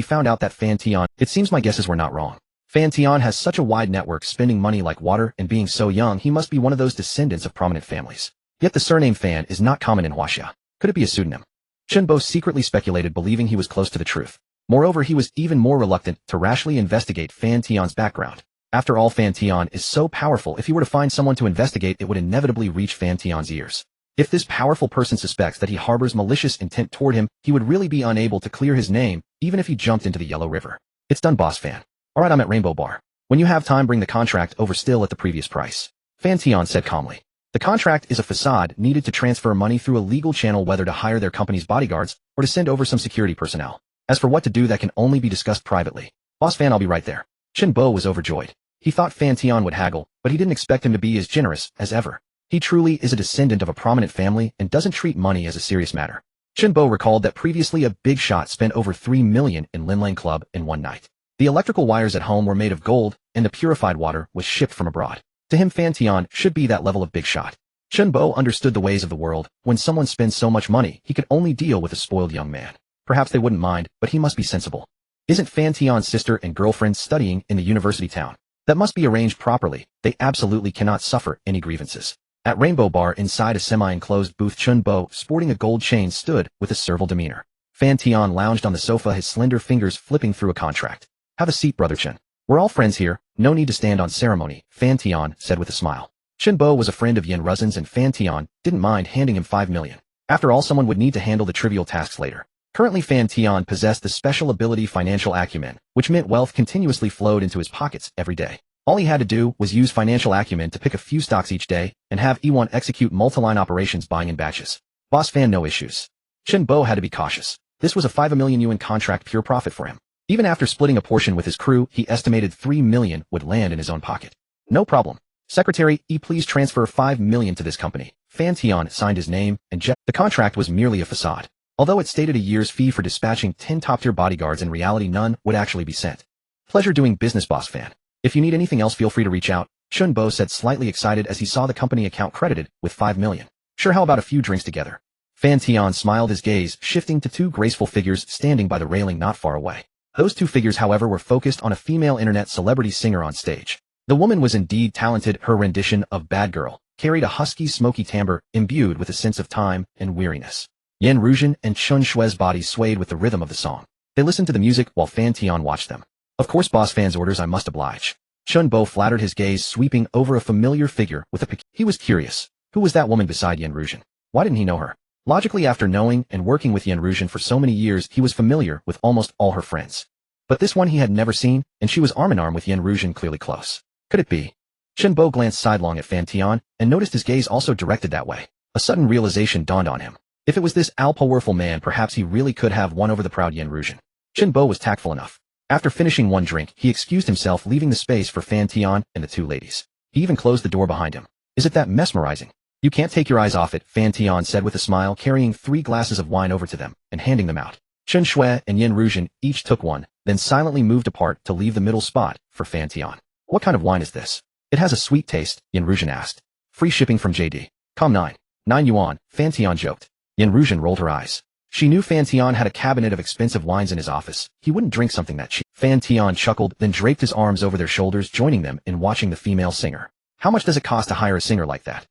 found out that Fan Tian, it seems my guesses were not wrong. Fan Tian has such a wide network, spending money like water, and being so young, he must be one of those descendants of prominent families. Yet the surname Fan is not common in Huaxia. Could it be a pseudonym? Chen Bo secretly speculated, believing he was close to the truth. Moreover, he was even more reluctant to rashly investigate Fan Tian's background. After all, Fan Tian is so powerful, if he were to find someone to investigate, it would inevitably reach Fan Tian's ears. If this powerful person suspects that he harbors malicious intent toward him, he would really be unable to clear his name, even if he jumped into the Yellow River. It's done, Boss Fan. Alright, I'm at Rainbow Bar. When you have time, bring the contract over, still at the previous price. Fan Tian said calmly. The contract is a facade needed to transfer money through a legal channel, whether to hire their company's bodyguards or to send over some security personnel. As for what to do, that can only be discussed privately. Boss Fan, I'll be right there. Chen Bo was overjoyed. He thought Fan Tian would haggle, but he didn't expect him to be as generous as ever. He truly is a descendant of a prominent family and doesn't treat money as a serious matter. Bo recalled that previously a big shot spent over 3 million in Linlang Club in one night. The electrical wires at home were made of gold, and the purified water was shipped from abroad. To him, Fan Tian should be that level of big shot. Bo understood the ways of the world. When someone spends so much money, he could only deal with a spoiled young man. Perhaps they wouldn't mind, but he must be sensible. Isn't Fan Tian's sister and girlfriend studying in the university town? That must be arranged properly. They absolutely cannot suffer any grievances. At Rainbow Bar inside a semi-enclosed booth, Bo, sporting a gold chain, stood with a servile demeanor. Fan Tian lounged on the sofa, his slender fingers flipping through a contract. Have a seat, Brother Chen. We're all friends here. No need to stand on ceremony, Fan Tian said with a smile. Bo was a friend of Yen Ruzhen's, and Fan Tian didn't mind handing him 5 million. After all, someone would need to handle the trivial tasks later. Currently, Fan Tian possessed the special ability financial acumen, which meant wealth continuously flowed into his pockets every day. All he had to do was use financial acumen to pick a few stocks each day and have E1 execute multi-line operations buying in batches. Boss Fan, no issues. Bo had to be cautious. This was a 5 million yuan contract, pure profit for him. Even after splitting a portion with his crew, he estimated 3 million would land in his own pocket. No problem. Secretary, please transfer 5 million to this company. Fan Tian signed his name, and the contract was merely a facade. Although it stated a year's fee for dispatching 10 top-tier bodyguards, in reality none would actually be sent. Pleasure doing business, Boss Fan. If you need anything else, feel free to reach out, Bo said, slightly excited as he saw the company account credited with 5 million. Sure, how about a few drinks together? Fan Tian smiled, his gaze shifting to two graceful figures standing by the railing not far away. Those two figures, however, were focused on a female internet celebrity singer on stage. The woman was indeed talented. Her rendition of Bad Girl carried a husky, smoky timbre imbued with a sense of time and weariness. Yen Ruzhen and Chun Shue's bodies swayed with the rhythm of the song. They listened to the music while Fan Tian watched them. Of course, Boss Fan's orders, I must oblige. Bo flattered, his gaze sweeping over a familiar figure with a He was curious. Who was that woman beside Yen Ruzhen? Why didn't he know her? Logically, after knowing and working with Yen Ruzhen for so many years, he was familiar with almost all her friends. But this one he had never seen, and she was arm in arm with Yen Ruzhen, clearly close. Could it be? Bo glanced sidelong at Fan Tian and noticed his gaze also directed that way. A sudden realization dawned on him. If it was this all-powerful man, perhaps he really could have won over the proud Yen Ruzhen. Bo was tactful enough. After finishing one drink, he excused himself, leaving the space for Fan Tian and the two ladies. He even closed the door behind him. Is it that mesmerizing? You can't take your eyes off it, Fan Tian said with a smile, carrying 3 glasses of wine over to them and handing them out. Chun Shui and Yen Ruzhen each took one, then silently moved apart to leave the middle spot for Fan Tian. What kind of wine is this? It has a sweet taste, Yen Ruzhen asked. Free shipping from JD. Com 9 yuan, Fan Tian joked. Yen Ruzhen rolled her eyes. She knew Fan Tian had a cabinet of expensive wines in his office. He wouldn't drink something that cheap. Fan Tian chuckled, then draped his arms over their shoulders, joining them in watching the female singer. How much does it cost to hire a singer like that?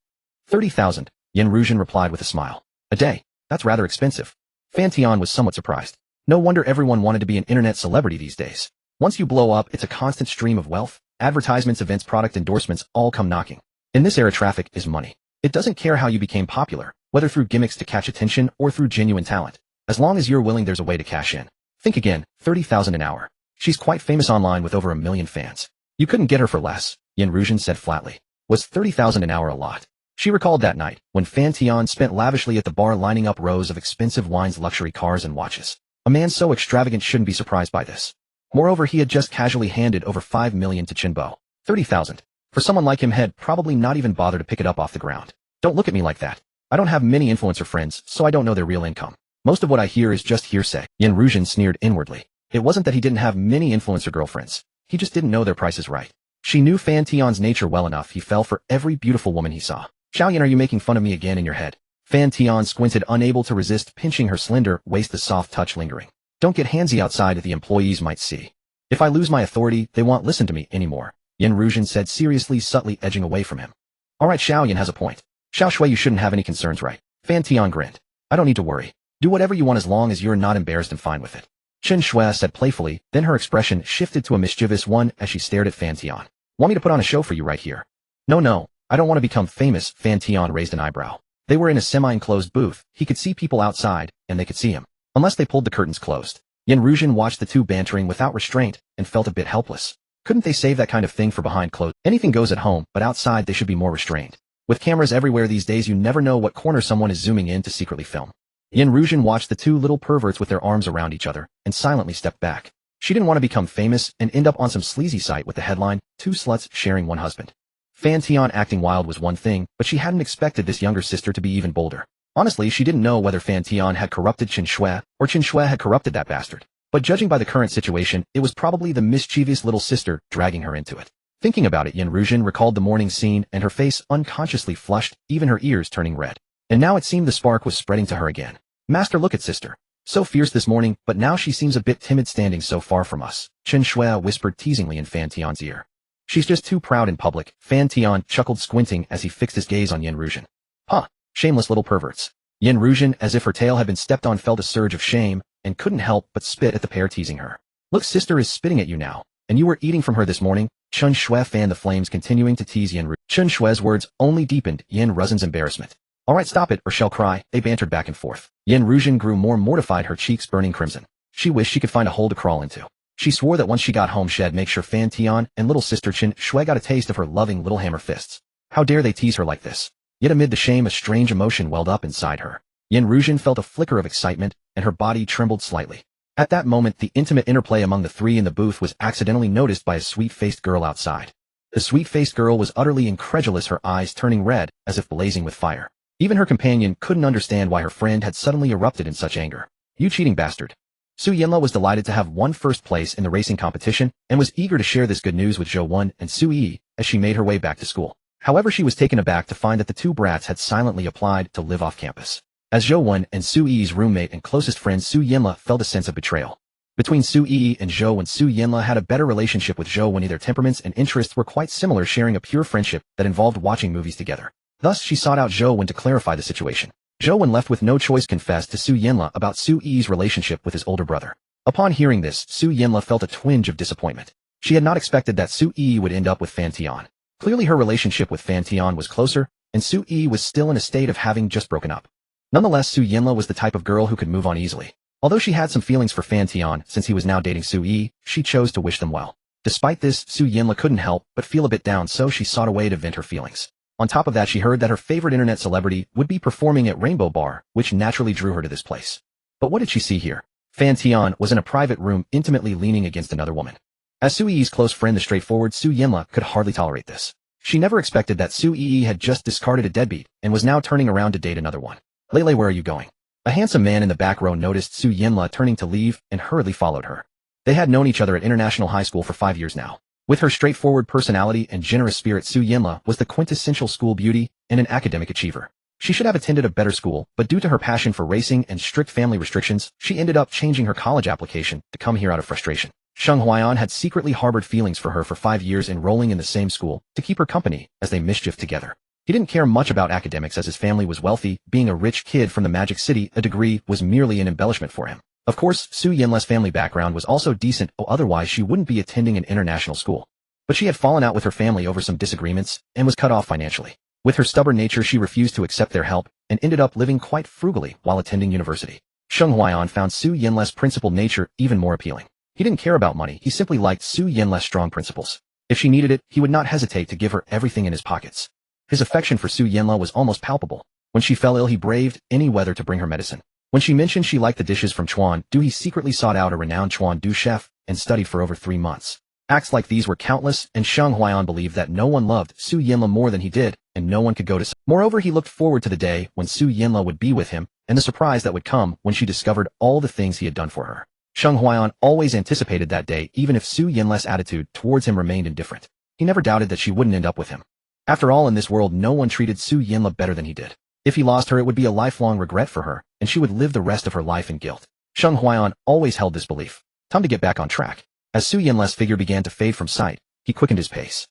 30,000, Yen Ruzhen replied with a smile. A day? That's rather expensive. Fan Tian was somewhat surprised. No wonder everyone wanted to be an internet celebrity these days. Once you blow up, it's a constant stream of wealth. Advertisements, events, product endorsements all come knocking. In this era, traffic is money. It doesn't care how you became popular, whether through gimmicks to catch attention or through genuine talent. As long as you're willing, there's a way to cash in. Think again, 30,000 an hour. She's quite famous online with over 1 million fans. You couldn't get her for less, Yen Ruzhen said flatly. Was 30,000 an hour a lot? She recalled that night, when Fan Tian spent lavishly at the bar, lining up rows of expensive wines, luxury cars, and watches. A man so extravagant shouldn't be surprised by this. Moreover, he had just casually handed over 5 million to Bo. 30,000. For someone like him, had probably not even bothered to pick it up off the ground. Don't look at me like that. I don't have many influencer friends, so I don't know their real income. Most of what I hear is just hearsay. Yen Ruzhen sneered inwardly. It wasn't that he didn't have many influencer girlfriends. He just didn't know their prices right. She knew Fan Tian's nature well enough. He fell for every beautiful woman he saw. Xiaoyan, are you making fun of me again in your head? Fan Tian squinted, unable to resist pinching her slender waist, the soft touch lingering. Don't get handsy outside, the employees might see. If I lose my authority, they won't listen to me anymore, Yen Ruzhen said seriously, subtly edging away from him. Alright, Xiaoyan has a point. Xiao Shui, you shouldn't have any concerns, right? Fan Tian grinned. I don't need to worry. Do whatever you want as long as you're not embarrassed and fine with it. Chun Shui said playfully, then her expression shifted to a mischievous one as she stared at Fan Tian. Want me to put on a show for you right here? No, I don't want to become famous, Fan Tian raised an eyebrow. They were in a semi-enclosed booth. He could see people outside, and they could see him. Unless they pulled the curtains closed. Yen Ruzhen watched the two bantering without restraint and felt a bit helpless. Couldn't they save that kind of thing for behind closed? Anything goes at home, but outside they should be more restrained. With cameras everywhere these days, you never know what corner someone is zooming in to secretly film. Yen Ruzhen watched the two little perverts with their arms around each other and silently stepped back. She didn't want to become famous and end up on some sleazy site with the headline, "Two sluts sharing one husband." Fan Tian acting wild was one thing, but she hadn't expected this younger sister to be even bolder. Honestly, she didn't know whether Fan Tian had corrupted Chen Shui or Chen Shui had corrupted that bastard. But judging by the current situation, it was probably the mischievous little sister dragging her into it. Thinking about it, Yin Ruzhen recalled the morning scene and her face unconsciously flushed, even her ears turning red. And now it seemed the spark was spreading to her again. Master, look at sister. So fierce this morning, but now she seems a bit timid standing so far from us, Chen Shui whispered teasingly in Fan Tian's ear. She's just too proud in public, Fan Tian chuckled, squinting as he fixed his gaze on Yin Ruzhen. Huh, shameless little perverts. Yin Ruzhen, as if her tail had been stepped on, felt a surge of shame and couldn't help but spit at the pair teasing her. Look, sister is spitting at you now, and you were eating from her this morning. Chen Shui fanned the flames, continuing to tease Yin Ruzhen. Chen Shui's words only deepened Yin Ruzhen's embarrassment. Alright, stop it or she'll cry, they bantered back and forth. Yin Ruzhen grew more mortified, her cheeks burning crimson. She wished she could find a hole to crawl into. She swore that once she got home she'd make sure Fan Tian and little sister Chen Shui got a taste of her loving little hammer fists. How dare they tease her like this? Yet amid the shame a strange emotion welled up inside her. Yin Ruzhen felt a flicker of excitement, and her body trembled slightly. At that moment, the intimate interplay among the three in the booth was accidentally noticed by a sweet-faced girl outside. The sweet-faced girl was utterly incredulous, her eyes turning red, as if blazing with fire. Even her companion couldn't understand why her friend had suddenly erupted in such anger. You cheating bastard. Su Yinla was delighted to have won first place in the racing competition, and was eager to share this good news with Zhou Wen and Su Yi as she made her way back to school. However, she was taken aback to find that the two brats had silently applied to live off campus. As Zhou Wen and Su Yi's roommate and closest friend, Su Yinla felt a sense of betrayal. Between Su Yi and Zhou Wen, Su Yinla had a better relationship with Zhou Wen. Their temperaments and interests were quite similar, sharing a pure friendship that involved watching movies together. Thus, she sought out Zhou Wen to clarify the situation. Zhou Wen, left with no choice, confessed to Su Yinla about Su Yi's relationship with his older brother. Upon hearing this, Su Yinla felt a twinge of disappointment. She had not expected that Su Yi would end up with Fan Tian. Clearly her relationship with Fan Tian was closer, and Su Yi was still in a state of having just broken up. Nonetheless, Su Yinla was the type of girl who could move on easily. Although she had some feelings for Fan Tian since he was now dating Su Yi, she chose to wish them well. Despite this, Su Yinla couldn't help but feel a bit down, so she sought a way to vent her feelings. On top of that, she heard that her favorite internet celebrity would be performing at Rainbow Bar, which naturally drew her to this place. But what did she see here? Fan Tian was in a private room, intimately leaning against another woman. As Su Yi's close friend, the straightforward Su Yinla could hardly tolerate this. She never expected that Su Yi had just discarded a deadbeat and was now turning around to date another one. Lele, where are you going? A handsome man in the back row noticed Su Yinla turning to leave and hurriedly followed her. They had known each other at International High School for 5 years now. With her straightforward personality and generous spirit, Su Yinla was the quintessential school beauty and an academic achiever. She should have attended a better school, but due to her passion for racing and strict family restrictions, she ended up changing her college application to come here out of frustration. Sheng Huaiyan had secretly harbored feelings for her for 5 years, enrolling in the same school to keep her company as they mischieved together. He didn't care much about academics as his family was wealthy. Being a rich kid from the Magic City, a degree was merely an embellishment for him. Of course, Su Yinla's family background was also decent, otherwise she wouldn't be attending an international school. But she had fallen out with her family over some disagreements and was cut off financially. With her stubborn nature, she refused to accept their help and ended up living quite frugally while attending university. Sheng Huaiyan found Su Yinla's principled nature even more appealing. He didn't care about money, he simply liked Su Yinla's strong principles. If she needed it, he would not hesitate to give her everything in his pockets. His affection for Su Yinla was almost palpable. When she fell ill, he braved any weather to bring her medicine. When she mentioned she liked the dishes from Chuan Du, he secretly sought out a renowned Chuan Du chef and studied for over 3 months. Acts like these were countless, and Sheng Huaiyan believed that no one loved Su Yinla more than he did, and no one could go to. Moreover, he looked forward to the day when Su Yinla would be with him, and the surprise that would come when she discovered all the things he had done for her. Sheng Huaiyan always anticipated that day, even if Su Yinla's attitude towards him remained indifferent. He never doubted that she wouldn't end up with him. After all, in this world, no one treated Su Yinla better than he did. If he lost her, it would be a lifelong regret for her, and she would live the rest of her life in guilt. Sheng Huaiyan always held this belief. Time to get back on track. As Su Yinla's figure began to fade from sight, he quickened his pace.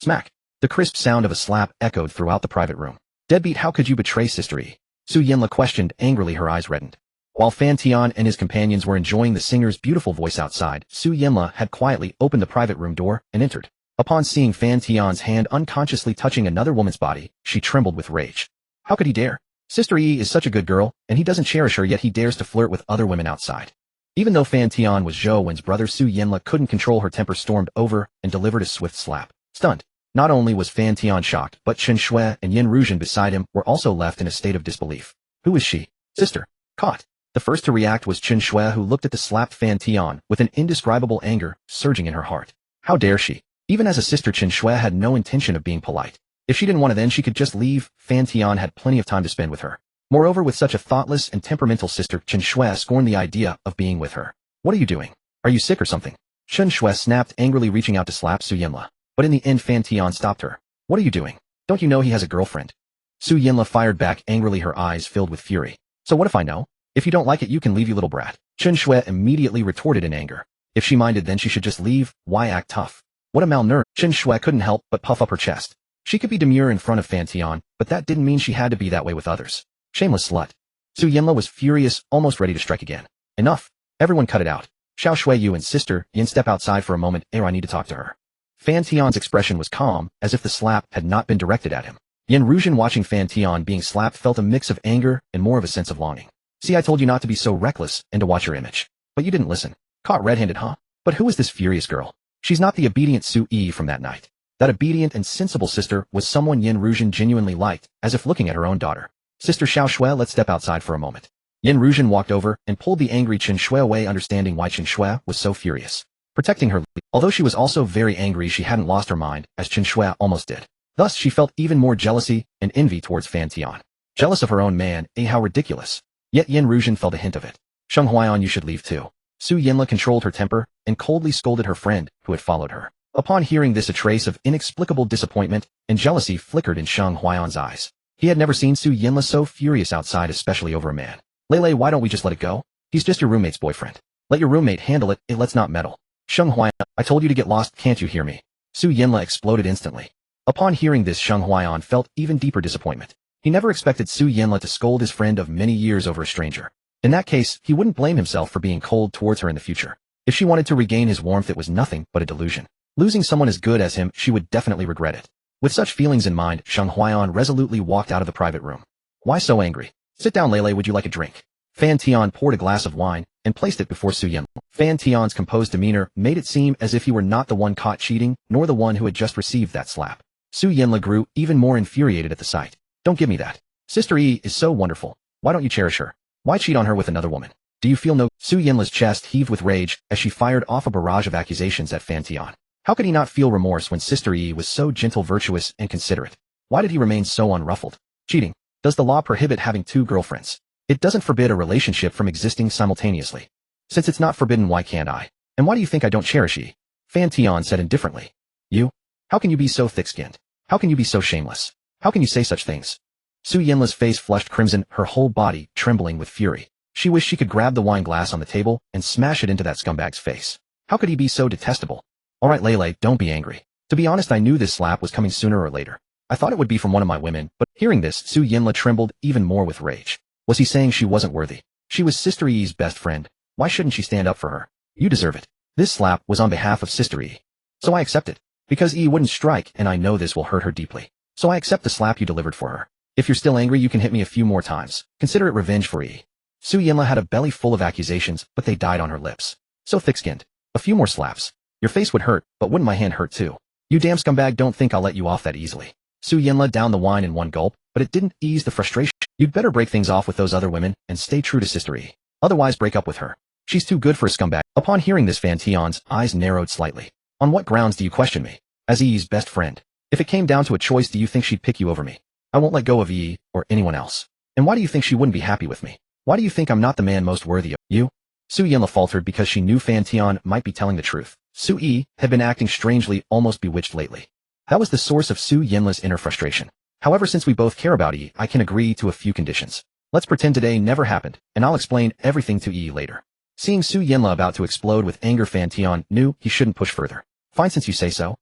Smack! The crisp sound of a slap echoed throughout the private room. Deadbeat, how could you betray Sister Yi? Su Yinla questioned angrily, her eyes reddened. While Fan Tian and his companions were enjoying the singer's beautiful voice outside, Su Yinla had quietly opened the private room door and entered. Upon seeing Fan Tian's hand unconsciously touching another woman's body, she trembled with rage. How could he dare? Sister Yi is such a good girl, and he doesn't cherish her, yet he dares to flirt with other women outside. Even though Fan Tian was Zhou Wen's brother, Su Yinla couldn't control her temper, stormed over and delivered a swift slap. Stunned. Not only was Fan Tian shocked, but Chen Shui and Yin Ruzhen beside him were also left in a state of disbelief. Who is she? Sister. Caught. The first to react was Chen Shui, who looked at the slapped Fan Tian with an indescribable anger surging in her heart. How dare she? Even as a sister, Chen Shui had no intention of being polite. If she didn't want to, then she could just leave. Fan Tian had plenty of time to spend with her. Moreover, with such a thoughtless and temperamental sister, Chen Shui scorned the idea of being with her. What are you doing? Are you sick or something? Chen Shui snapped, angrily reaching out to slap Su Yinla. But in the end, Fan Tian stopped her. What are you doing? Don't you know he has a girlfriend? Su Yinla fired back angrily, her eyes filled with fury. So what if I know? If you don't like it, you can leave, you little brat. Chen Shui immediately retorted in anger. If she minded, then she should just leave. Why act tough? What a malnourished. Chen Shui couldn't help but puff up her chest. She could be demure in front of Fan Tian, but that didn't mean she had to be that way with others. Shameless slut. Su Yinla was furious, almost ready to strike again. Enough. Everyone cut it out. Xiao Shui, you and Sister Yin, step outside for a moment, or I need to talk to her. Fan Tian's expression was calm, as if the slap had not been directed at him. Yin Ruzhen, watching Fan Tian being slapped, felt a mix of anger and more of a sense of longing. See, I told you not to be so reckless and to watch your image. But you didn't listen. Caught red-handed, huh? But who is this furious girl? She's not the obedient Su Yi from that night. That obedient and sensible sister was someone Yin Ruzhen genuinely liked, as if looking at her own daughter. Sister Xiao Shui, let's step outside for a moment. Yin Ruzhen walked over and pulled the angry Chen Shui away, understanding why Chen Shui was so furious. Protecting her. Although she was also very angry, she hadn't lost her mind, as Chen Shui almost did. Thus, she felt even more jealousy and envy towards Fan Tian. Jealous of her own man, how ridiculous. Yet Yin Ruzhen felt a hint of it. Sheng Huaiyan, you should leave too. Su Yinla controlled her temper and coldly scolded her friend, who had followed her. Upon hearing this, a trace of inexplicable disappointment and jealousy flickered in Sheng Huaiyan's eyes. He had never seen Su Yinla so furious outside, especially over a man. Lele, why don't we just let it go? He's just your roommate's boyfriend. Let your roommate handle it, let's not meddle. Sheng Huaiyan, I told you to get lost, can't you hear me? Su Yinla exploded instantly. Upon hearing this, Sheng Huaiyan felt even deeper disappointment. He never expected Su Yinla to scold his friend of many years over a stranger. In that case, he wouldn't blame himself for being cold towards her in the future. If she wanted to regain his warmth, it was nothing but a delusion. Losing someone as good as him, she would definitely regret it. With such feelings in mind, Sheng Huaiyan resolutely walked out of the private room. Why so angry? Sit down, Lele, would you like a drink? Fan Tian poured a glass of wine and placed it before Su Yinla. Fan Tian's composed demeanor made it seem as if he were not the one caught cheating, nor the one who had just received that slap. Su Yinla grew even more infuriated at the sight. Don't give me that. Sister Yi is so wonderful. Why don't you cherish her? Why cheat on her with another woman? Do you feel no? Su Yinla's chest heaved with rage as she fired off a barrage of accusations at Fan Tian. How could he not feel remorse when Sister Yi was so gentle, virtuous, and considerate? Why did he remain so unruffled? Cheating. Does the law prohibit having two girlfriends? It doesn't forbid a relationship from existing simultaneously. Since it's not forbidden, why can't I? And why do you think I don't cherish Yi? Fan Tian said indifferently. You? How can you be so thick-skinned? How can you be so shameless? How can you say such things? Su Yinla's face flushed crimson, her whole body trembling with fury. She wished she could grab the wine glass on the table and smash it into that scumbag's face. How could he be so detestable? All right, Lele, don't be angry. To be honest, I knew this slap was coming sooner or later. I thought it would be from one of my women, but hearing this, Su Yinla trembled even more with rage. Was he saying she wasn't worthy? She was Sister Yi's best friend. Why shouldn't she stand up for her? You deserve it. This slap was on behalf of Sister Yi. So I accept it. Because Yi wouldn't strike, and I know this will hurt her deeply. So I accept the slap you delivered for her. If you're still angry, you can hit me a few more times. Consider it revenge for Yi. Su Yinla had a belly full of accusations, but they died on her lips. So thick-skinned. A few more slaps. Your face would hurt, but wouldn't my hand hurt too? You damn scumbag, don't think I'll let you off that easily. Su Yinla downed the wine in one gulp, but it didn't ease the frustration. You'd better break things off with those other women and stay true to Sister Yi. Otherwise, break up with her. She's too good for a scumbag. Upon hearing this, Fan Tian's eyes narrowed slightly. On what grounds do you question me? As Yi's best friend. If it came down to a choice, do you think she'd pick you over me? I won't let go of Yi or anyone else. And why do you think she wouldn't be happy with me? Why do you think I'm not the man most worthy of you? Su Yinla faltered because she knew Fan Tian might be telling the truth. Su Yi had been acting strangely, almost bewitched lately. That was the source of Su Yinla's inner frustration. However, since we both care about Yi, I can agree to a few conditions. Let's pretend today never happened, and I'll explain everything to Yi later. Seeing Su Yinla about to explode with anger, Fan Tian knew he shouldn't push further. Fine, since you say so.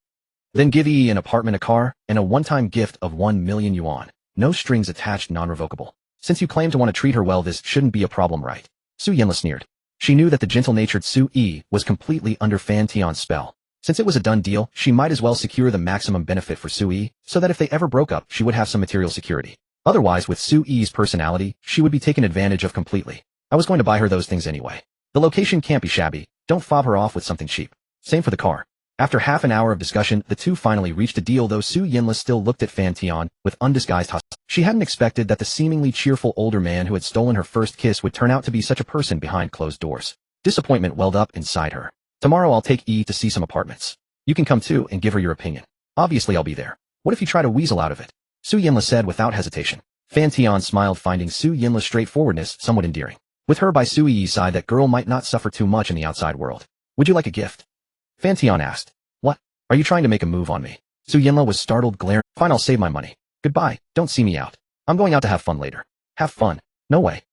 Then give Yi an apartment, a car, and a one-time gift of 1 million yuan. No strings attached, non-revocable. Since you claim to want to treat her well, this shouldn't be a problem, right? Su Yinla sneered. She knew that the gentle-natured Su Yi was completely under Fan Tian's spell. Since it was a done deal, she might as well secure the maximum benefit for Su Yi, so that if they ever broke up, she would have some material security. Otherwise, with Su Yi's personality, she would be taken advantage of completely. I was going to buy her those things anyway. The location can't be shabby. Don't fob her off with something cheap. Same for the car. After half an hour of discussion, the two finally reached a deal, though Su Yinla still looked at Fan Tian with undisguised hostility. She hadn't expected that the seemingly cheerful older man who had stolen her first kiss would turn out to be such a person behind closed doors. Disappointment welled up inside her. Tomorrow I'll take Yi to see some apartments. You can come too and give her your opinion. Obviously I'll be there. What if you try to weasel out of it? Su Yinla said without hesitation. Fan Tian smiled, finding Su Yinla's straightforwardness somewhat endearing. With her by Su Yi's side, that girl might not suffer too much in the outside world. Would you like a gift? Fan Tian asked. What? Are you trying to make a move on me? Su Yinla was startled, glaring. Fine, I'll save my money. Goodbye, don't see me out. I'm going out to have fun later. Have fun? No way.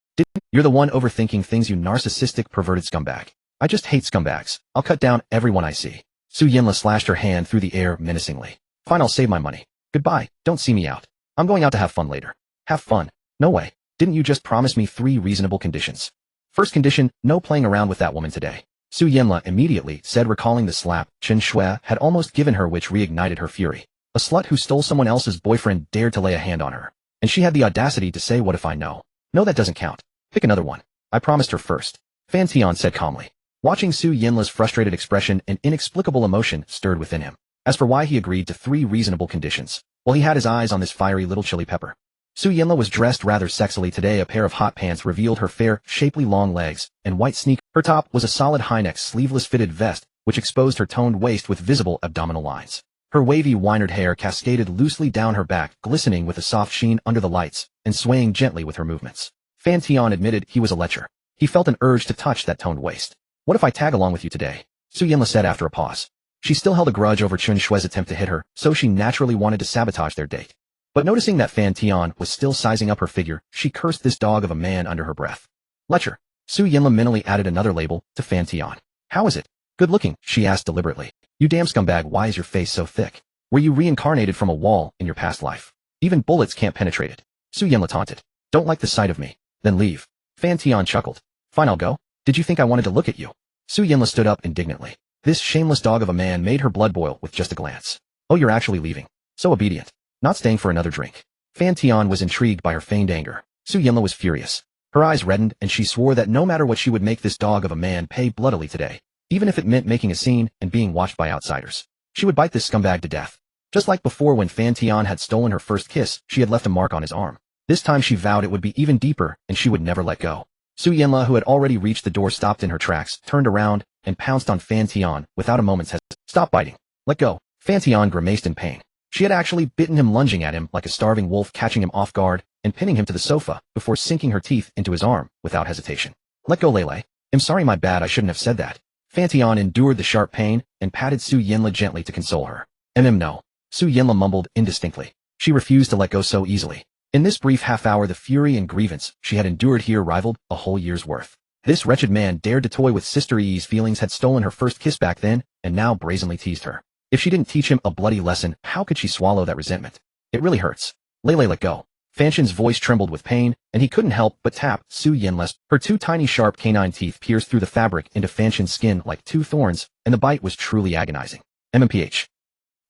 You're the one overthinking things, you narcissistic, perverted scumbag. I just hate scumbags. I'll cut down everyone I see. Su Yinla slashed her hand through the air menacingly. Fine, I'll save my money. Goodbye, don't see me out. I'm going out to have fun later. Have fun? No way. Didn't you just promise me 3 reasonable conditions? First condition, no playing around with that woman today. Su Yinla immediately said, recalling the slap Chen Shui had almost given her, which reignited her fury. A slut who stole someone else's boyfriend dared to lay a hand on her. And she had the audacity to say, what if I know? No, that doesn't count. Pick another one. I promised her first. Fan Tian said calmly. Watching Su Yinla's frustrated expression, an inexplicable emotion stirred within him. As for why he agreed to 3 reasonable conditions, well, he had his eyes on this fiery little chili pepper. Su Yinla was dressed rather sexily today. A pair of hot pants revealed her fair, shapely long legs, and white sneakers. Her top was a solid high-neck sleeveless fitted vest, which exposed her toned waist with visible abdominal lines. Her wavy winded hair cascaded loosely down her back, glistening with a soft sheen under the lights, and swaying gently with her movements. Fan Tian admitted he was a lecher. He felt an urge to touch that toned waist. What if I tag along with you today? Su Yinla said after a pause. She still held a grudge over Chen Shui's attempt to hit her, so she naturally wanted to sabotage their date. But noticing that Fan Tian was still sizing up her figure, she cursed this dog of a man under her breath. Lecher. Su Yinla mentally added another label to Fan Tian. How is it? Good looking, she asked deliberately. You damn scumbag, why is your face so thick? Were you reincarnated from a wall in your past life? Even bullets can't penetrate it. Su Yinla taunted. Don't like the sight of me? Then leave. Fan Tian chuckled. Fine, I'll go. Did you think I wanted to look at you? Su Yinla stood up indignantly. This shameless dog of a man made her blood boil with just a glance. Oh, you're actually leaving. So obedient. Not staying for another drink. Fan Tian was intrigued by her feigned anger. Su Yinla was furious. Her eyes reddened, and she swore that no matter what, she would make this dog of a man pay bloodily today, even if it meant making a scene and being watched by outsiders. She would bite this scumbag to death. Just like before, when Fan Tian had stolen her first kiss, she had left a mark on his arm. This time she vowed it would be even deeper, and she would never let go. Su Yinla, who had already reached the door, stopped in her tracks, turned around, and pounced on Fan Tian without a moment's hesitation. Stop biting. Let go. Fan Tian grimaced in pain. She had actually bitten him, lunging at him like a starving wolf, catching him off guard and pinning him to the sofa before sinking her teeth into his arm without hesitation. Let go, Lele. I'm sorry, my bad, I shouldn't have said that. Fan Tian endured the sharp pain and patted Su Yinla gently to console her. No. Su Yinla mumbled indistinctly. She refused to let go so easily. In this brief half hour, the fury and grievance she had endured here rivaled a whole year's worth. This wretched man dared to toy with Sister Yi's feelings, had stolen her first kiss back then, and now brazenly teased her. If she didn't teach him a bloody lesson, how could she swallow that resentment? It really hurts. Lele, let go. Fanshin's voice trembled with pain, and he couldn't help but tap Su Yinla's. Her 2 tiny sharp canine teeth pierced through the fabric into Fanshin's skin like 2 thorns, and the bite was truly agonizing. MMPH.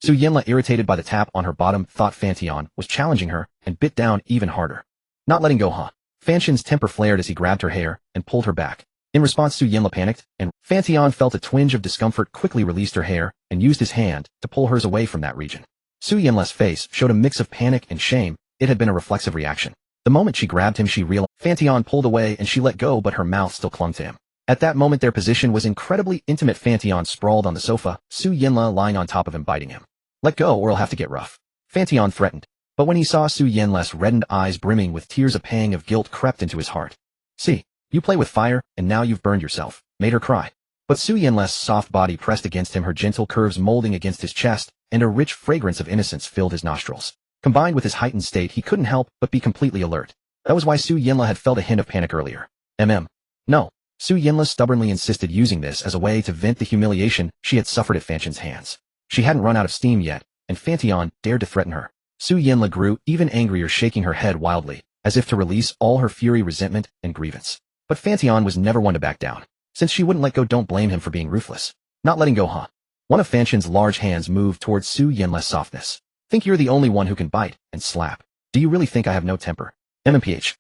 Su Yinla, irritated by the tap on her bottom, thought Fan Tian was challenging her, and bit down even harder. Not letting go, huh? Fanshin's temper flared as he grabbed her hair and pulled her back. In response, Su Yinla panicked, and Fan Tian felt a twinge of discomfort, quickly released her hair, and used his hand to pull hers away from that region. Su Yinla's face showed a mix of panic and shame. It had been a reflexive reaction. The moment she grabbed him, she realized. Fan Tian pulled away and she let go, but her mouth still clung to him. At that moment, their position was incredibly intimate. Fan Tian sprawled on the sofa, Su Yinla lying on top of him, biting him. Let go or it'll have to get rough. Fan Tian threatened. But when he saw Su Yinla's reddened eyes brimming with tears, a pang of guilt crept into his heart. See, you play with fire, and now you've burned yourself, made her cry. But Su Yinla's soft body pressed against him, her gentle curves molding against his chest, and a rich fragrance of innocence filled his nostrils. Combined with his heightened state, he couldn't help but be completely alert. That was why Su Yinla had felt a hint of panic earlier. No. Su Yinla stubbornly insisted, using this as a way to vent the humiliation she had suffered at Fanshin's hands. She hadn't run out of steam yet, and Fan Tian dared to threaten her. Su Yinla grew even angrier, shaking her head wildly, as if to release all her fury, resentment, and grievance. But Fan Tian was never one to back down. Since she wouldn't let go, don't blame him for being ruthless. Not letting go, huh? One of Fanshin's large hands moved towards Su Yinla's softness. Think you're the only one who can bite and slap. Do you really think I have no temper? MMPH.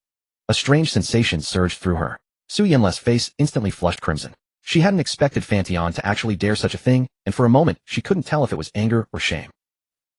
A strange sensation surged through her. Su Yinla's face instantly flushed crimson. She hadn't expected Fan Tian to actually dare such a thing, and for a moment she couldn't tell if it was anger or shame.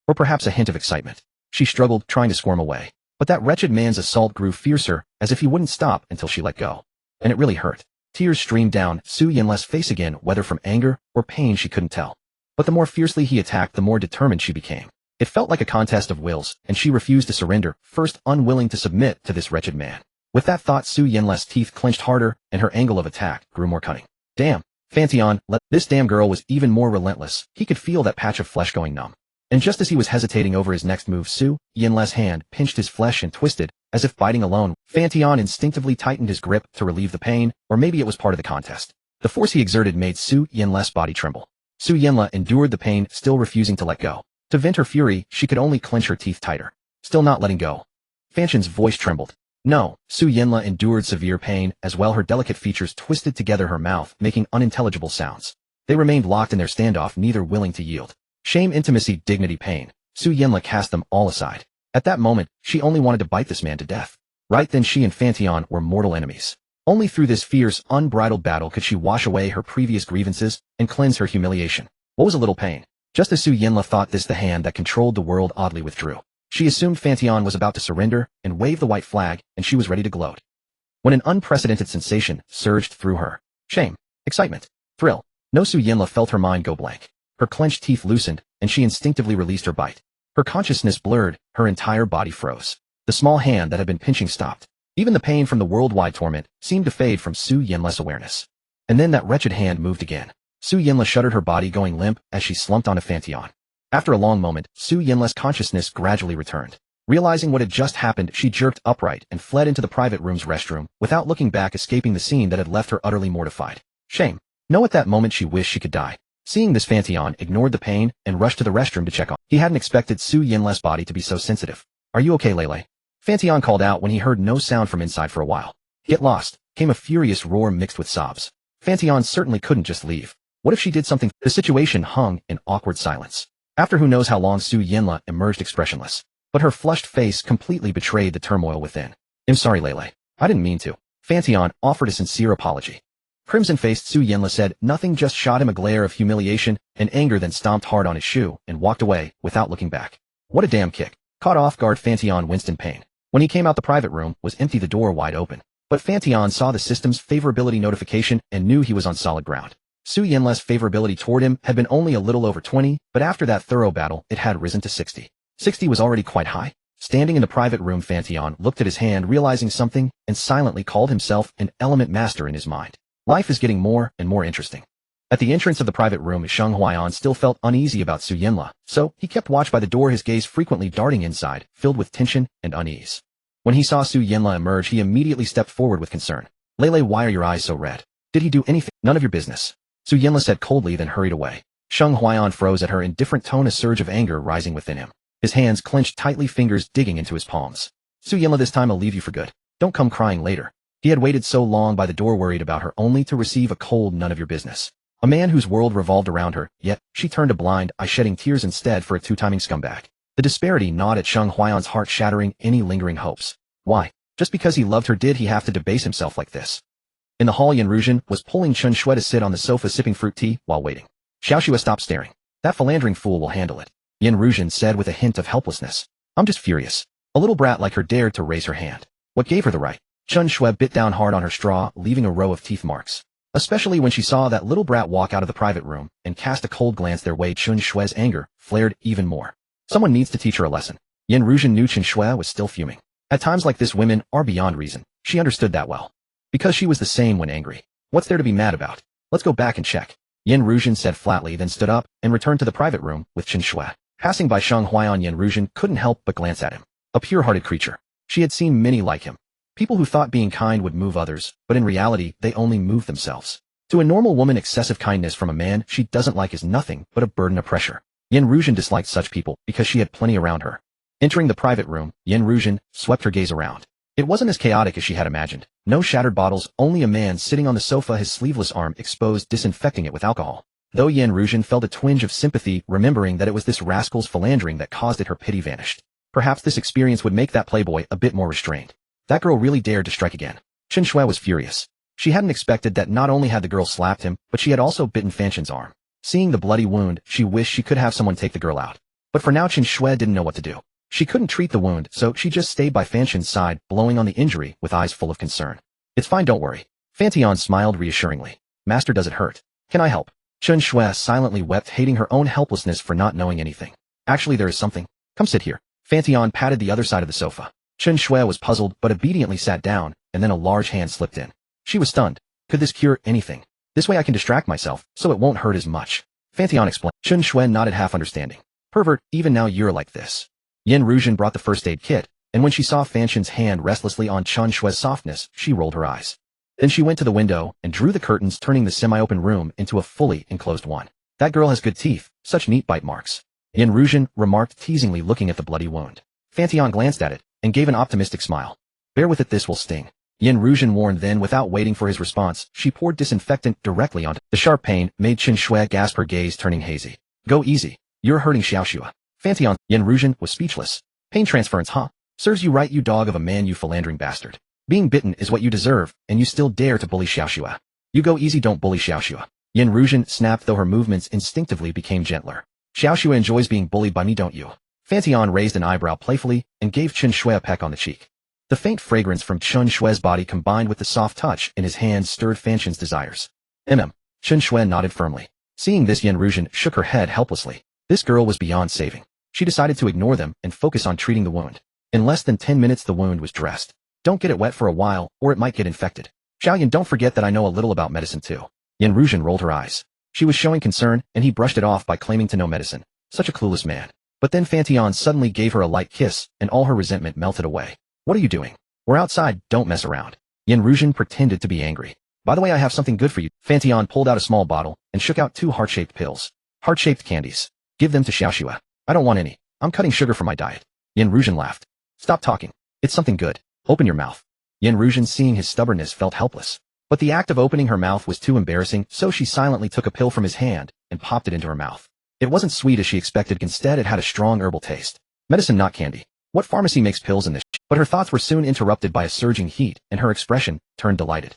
Or perhaps a hint of excitement. She struggled, trying to squirm away. But that wretched man's assault grew fiercer, as if he wouldn't stop until she let go. And it really hurt. Tears streamed down Su Yinla's face again, whether from anger or pain she couldn't tell. But the more fiercely he attacked, the more determined she became. It felt like a contest of wills, and she refused to surrender, first unwilling to submit to this wretched man. With that thought, Su Yanla's teeth clenched harder, and her angle of attack grew more cunning. Damn, Fan Tian, this damn girl was even more relentless. He could feel that patch of flesh going numb. And just as he was hesitating over his next move, Su Yanla's hand pinched his flesh and twisted, as if biting alone. Fan Tian instinctively tightened his grip to relieve the pain, or maybe it was part of the contest. The force he exerted made Su Yanla's body tremble. Su Yanla endured the pain, still refusing to let go. To vent her fury, she could only clench her teeth tighter. Still not letting go. Fan Tian's voice trembled. No, Su Yanla endured severe pain, as well her delicate features twisted together her mouth, making unintelligible sounds. They remained locked in their standoff, neither willing to yield. Shame, intimacy, dignity, pain. Su Yanla cast them all aside. At that moment, she only wanted to bite this man to death. Right then she and Fan Tian were mortal enemies. Only through this fierce, unbridled battle could she wash away her previous grievances and cleanse her humiliation. What was a little pain? Just as Su Yanla thought this, the hand that controlled the world oddly withdrew. She assumed Fan Tian was about to surrender and wave the white flag, and she was ready to gloat. When an unprecedented sensation surged through her. Shame, excitement, thrill. No, Su Yanla felt her mind go blank. Her clenched teeth loosened, and she instinctively released her bite. Her consciousness blurred, her entire body froze. The small hand that had been pinching stopped. Even the pain from the worldwide torment seemed to fade from Su Yanla's awareness. And then that wretched hand moved again. Su Yanla shuddered, her body going limp as she slumped onto Fan Tian. After a long moment, Su Yanla's consciousness gradually returned. Realizing what had just happened, she jerked upright and fled into the private room's restroom, without looking back, escaping the scene that had left her utterly mortified. Shame. No, at that moment she wished she could die. Seeing this, Fan Tian ignored the pain and rushed to the restroom to check on. He hadn't expected Su Yanla's body to be so sensitive. Are you okay, Lele? Fan Tian called out when he heard no sound from inside for a while. Get lost, came a furious roar mixed with sobs. Fan Tian certainly couldn't just leave. What if she did something? The situation hung in awkward silence. After who knows how long, Su Yanla emerged expressionless. But her flushed face completely betrayed the turmoil within. I'm sorry, Lele. I didn't mean to. Fan Tian offered a sincere apology. Crimson-faced Su Yanla said nothing, just shot him a glare of humiliation and anger, then stomped hard on his shoe and walked away without looking back. What a damn kick. Caught off guard, Fan Tian winced in pain. When he came out, the private room was empty, the door wide open. But Fan Tian saw the system's favorability notification and knew he was on solid ground. Su Yanla's favorability toward him had been only a little over 20, but after that thorough battle, it had risen to 60. 60 was already quite high. Standing in the private room, Fan Tian looked at his hand, realizing something, and silently called himself an element master in his mind. Life is getting more and more interesting. At the entrance of the private room, Sheng Huaiyan still felt uneasy about Su Yanla, so he kept watch by the door, his gaze frequently darting inside, filled with tension and unease. When he saw Su Yanla emerge, he immediately stepped forward with concern. Lele, why are your eyes so red? Did he do anything? None of your business. Su Yanla said coldly, then hurried away. Sheng Huaiyan froze at her indifferent tone, a surge of anger rising within him. His hands clenched tightly, fingers digging into his palms. Su Yanla, this time I'll leave you for good. Don't come crying later. He had waited so long by the door, worried about her, only to receive a cold none of your business. A man whose world revolved around her, yet she turned a blind eye, shedding tears instead for a two-timing scumbag. The disparity gnawed at Sheng Huaiyan's heart, shattering any lingering hopes. Why? Just because he loved her did he have to debase himself like this? In the hall, Yan Ruzhen was pulling Chen Shui to sit on the sofa sipping fruit tea while waiting. Xiao Xue stopped staring. That philandering fool will handle it, Yan Ruzhen said with a hint of helplessness. I'm just furious. A little brat like her dared to raise her hand. What gave her the right? Chen Shui bit down hard on her straw, leaving a row of teeth marks. Especially when she saw that little brat walk out of the private room and cast a cold glance their way, Chen Shui's anger flared even more. Someone needs to teach her a lesson. Yan Ruzhen knew Chen Shui was still fuming. At times like this, women are beyond reason. She understood that well. Because she was the same when angry. What's there to be mad about? Let's go back and check. Yan Ruzhen said flatly, then stood up and returned to the private room with Chen Shui. Passing by Sheng Huaiyan, Yan Ruzhen couldn't help but glance at him. A pure-hearted creature. She had seen many like him. People who thought being kind would move others, but in reality, they only moved themselves. To a normal woman, excessive kindness from a man she doesn't like is nothing but a burden of pressure. Yan Ruzhen disliked such people because she had plenty around her. Entering the private room, Yan Ruzhen swept her gaze around. It wasn't as chaotic as she had imagined. No shattered bottles, only a man sitting on the sofa, his sleeveless arm exposed, disinfecting it with alcohol. Though Yan Ruzhen felt a twinge of sympathy, remembering that it was this rascal's philandering that caused it, her pity vanished. Perhaps this experience would make that playboy a bit more restrained. That girl really dared to strike again. Chen Shui was furious. She hadn't expected that not only had the girl slapped him, but she had also bitten Fan Tian's arm. Seeing the bloody wound, she wished she could have someone take the girl out. But for now, Chen Shui didn't know what to do. She couldn't treat the wound, so she just stayed by Fan Tian's side, blowing on the injury with eyes full of concern. It's fine, don't worry. Fan Tian smiled reassuringly. Master, does it hurt? Can I help? Chen Shui silently wept, hating her own helplessness for not knowing anything. Actually, there is something. Come sit here. Fan Tian patted the other side of the sofa. Chen Shui was puzzled but obediently sat down, and then a large hand slipped in. She was stunned. Could this cure anything? This way I can distract myself, so it won't hurt as much. Fan Tian explained. Chen Shui nodded half understanding. Pervert, even now you're like this. Yin Ruzhen brought the first aid kit, and when she saw Fan Tian's hand restlessly on Chen Shui's softness, she rolled her eyes. Then she went to the window and drew the curtains, turning the semi-open room into a fully enclosed one. That girl has good teeth, such neat bite marks. Yin Ruzhen remarked teasingly, looking at the bloody wound. Fan Tian glanced at it and gave an optimistic smile. Bear with it, this will sting. Yin Ruzhen warned. Then, without waiting for his response, she poured disinfectant directly onto the sharp pain made Chen Shui gasp, her gaze turning hazy. Go easy. You're hurting Xiaoxua. Fan Tian. Yin Ruzhen was speechless. Pain transference, huh? Serves you right, you dog of a man, you philandering bastard. Being bitten is what you deserve, and you still dare to bully Xiaoxua. You go easy, don't bully Xiaoxua. Yin Ruzhen snapped, though her movements instinctively became gentler. Xiaoxua enjoys being bullied by me, don't you? Fan Tian raised an eyebrow playfully and gave Chen Shui a peck on the cheek. The faint fragrance from Chen Shui's body combined with the soft touch in his hands stirred Fan Tian's desires. Chen Shui nodded firmly. Seeing this, Yin Ruzhen shook her head helplessly. This girl was beyond saving. She decided to ignore them and focus on treating the wound. In less than 10 minutes the wound was dressed. Don't get it wet for a while, or it might get infected. Xiaoyan, don't forget that I know a little about medicine too. Yin Ruzhen rolled her eyes. She was showing concern, and he brushed it off by claiming to know medicine. Such a clueless man. But then Fan Tian suddenly gave her a light kiss, and all her resentment melted away. What are you doing? We're outside, don't mess around. Yin Ruzhen pretended to be angry. By the way, I have something good for you. Fan Tian pulled out a small bottle and shook out 2 heart-shaped pills. Heart-shaped candies. Give them to Xiaoxua. I don't want any. I'm cutting sugar from my diet. Yin Ruzhen laughed. Stop talking. It's something good. Open your mouth. Yin Ruzhen, seeing his stubbornness, felt helpless. But the act of opening her mouth was too embarrassing, so she silently took a pill from his hand and popped it into her mouth. It wasn't sweet as she expected. Instead, it had a strong herbal taste. Medicine, not candy. What pharmacy makes pills in this? But her thoughts were soon interrupted by a surging heat, and her expression turned delighted.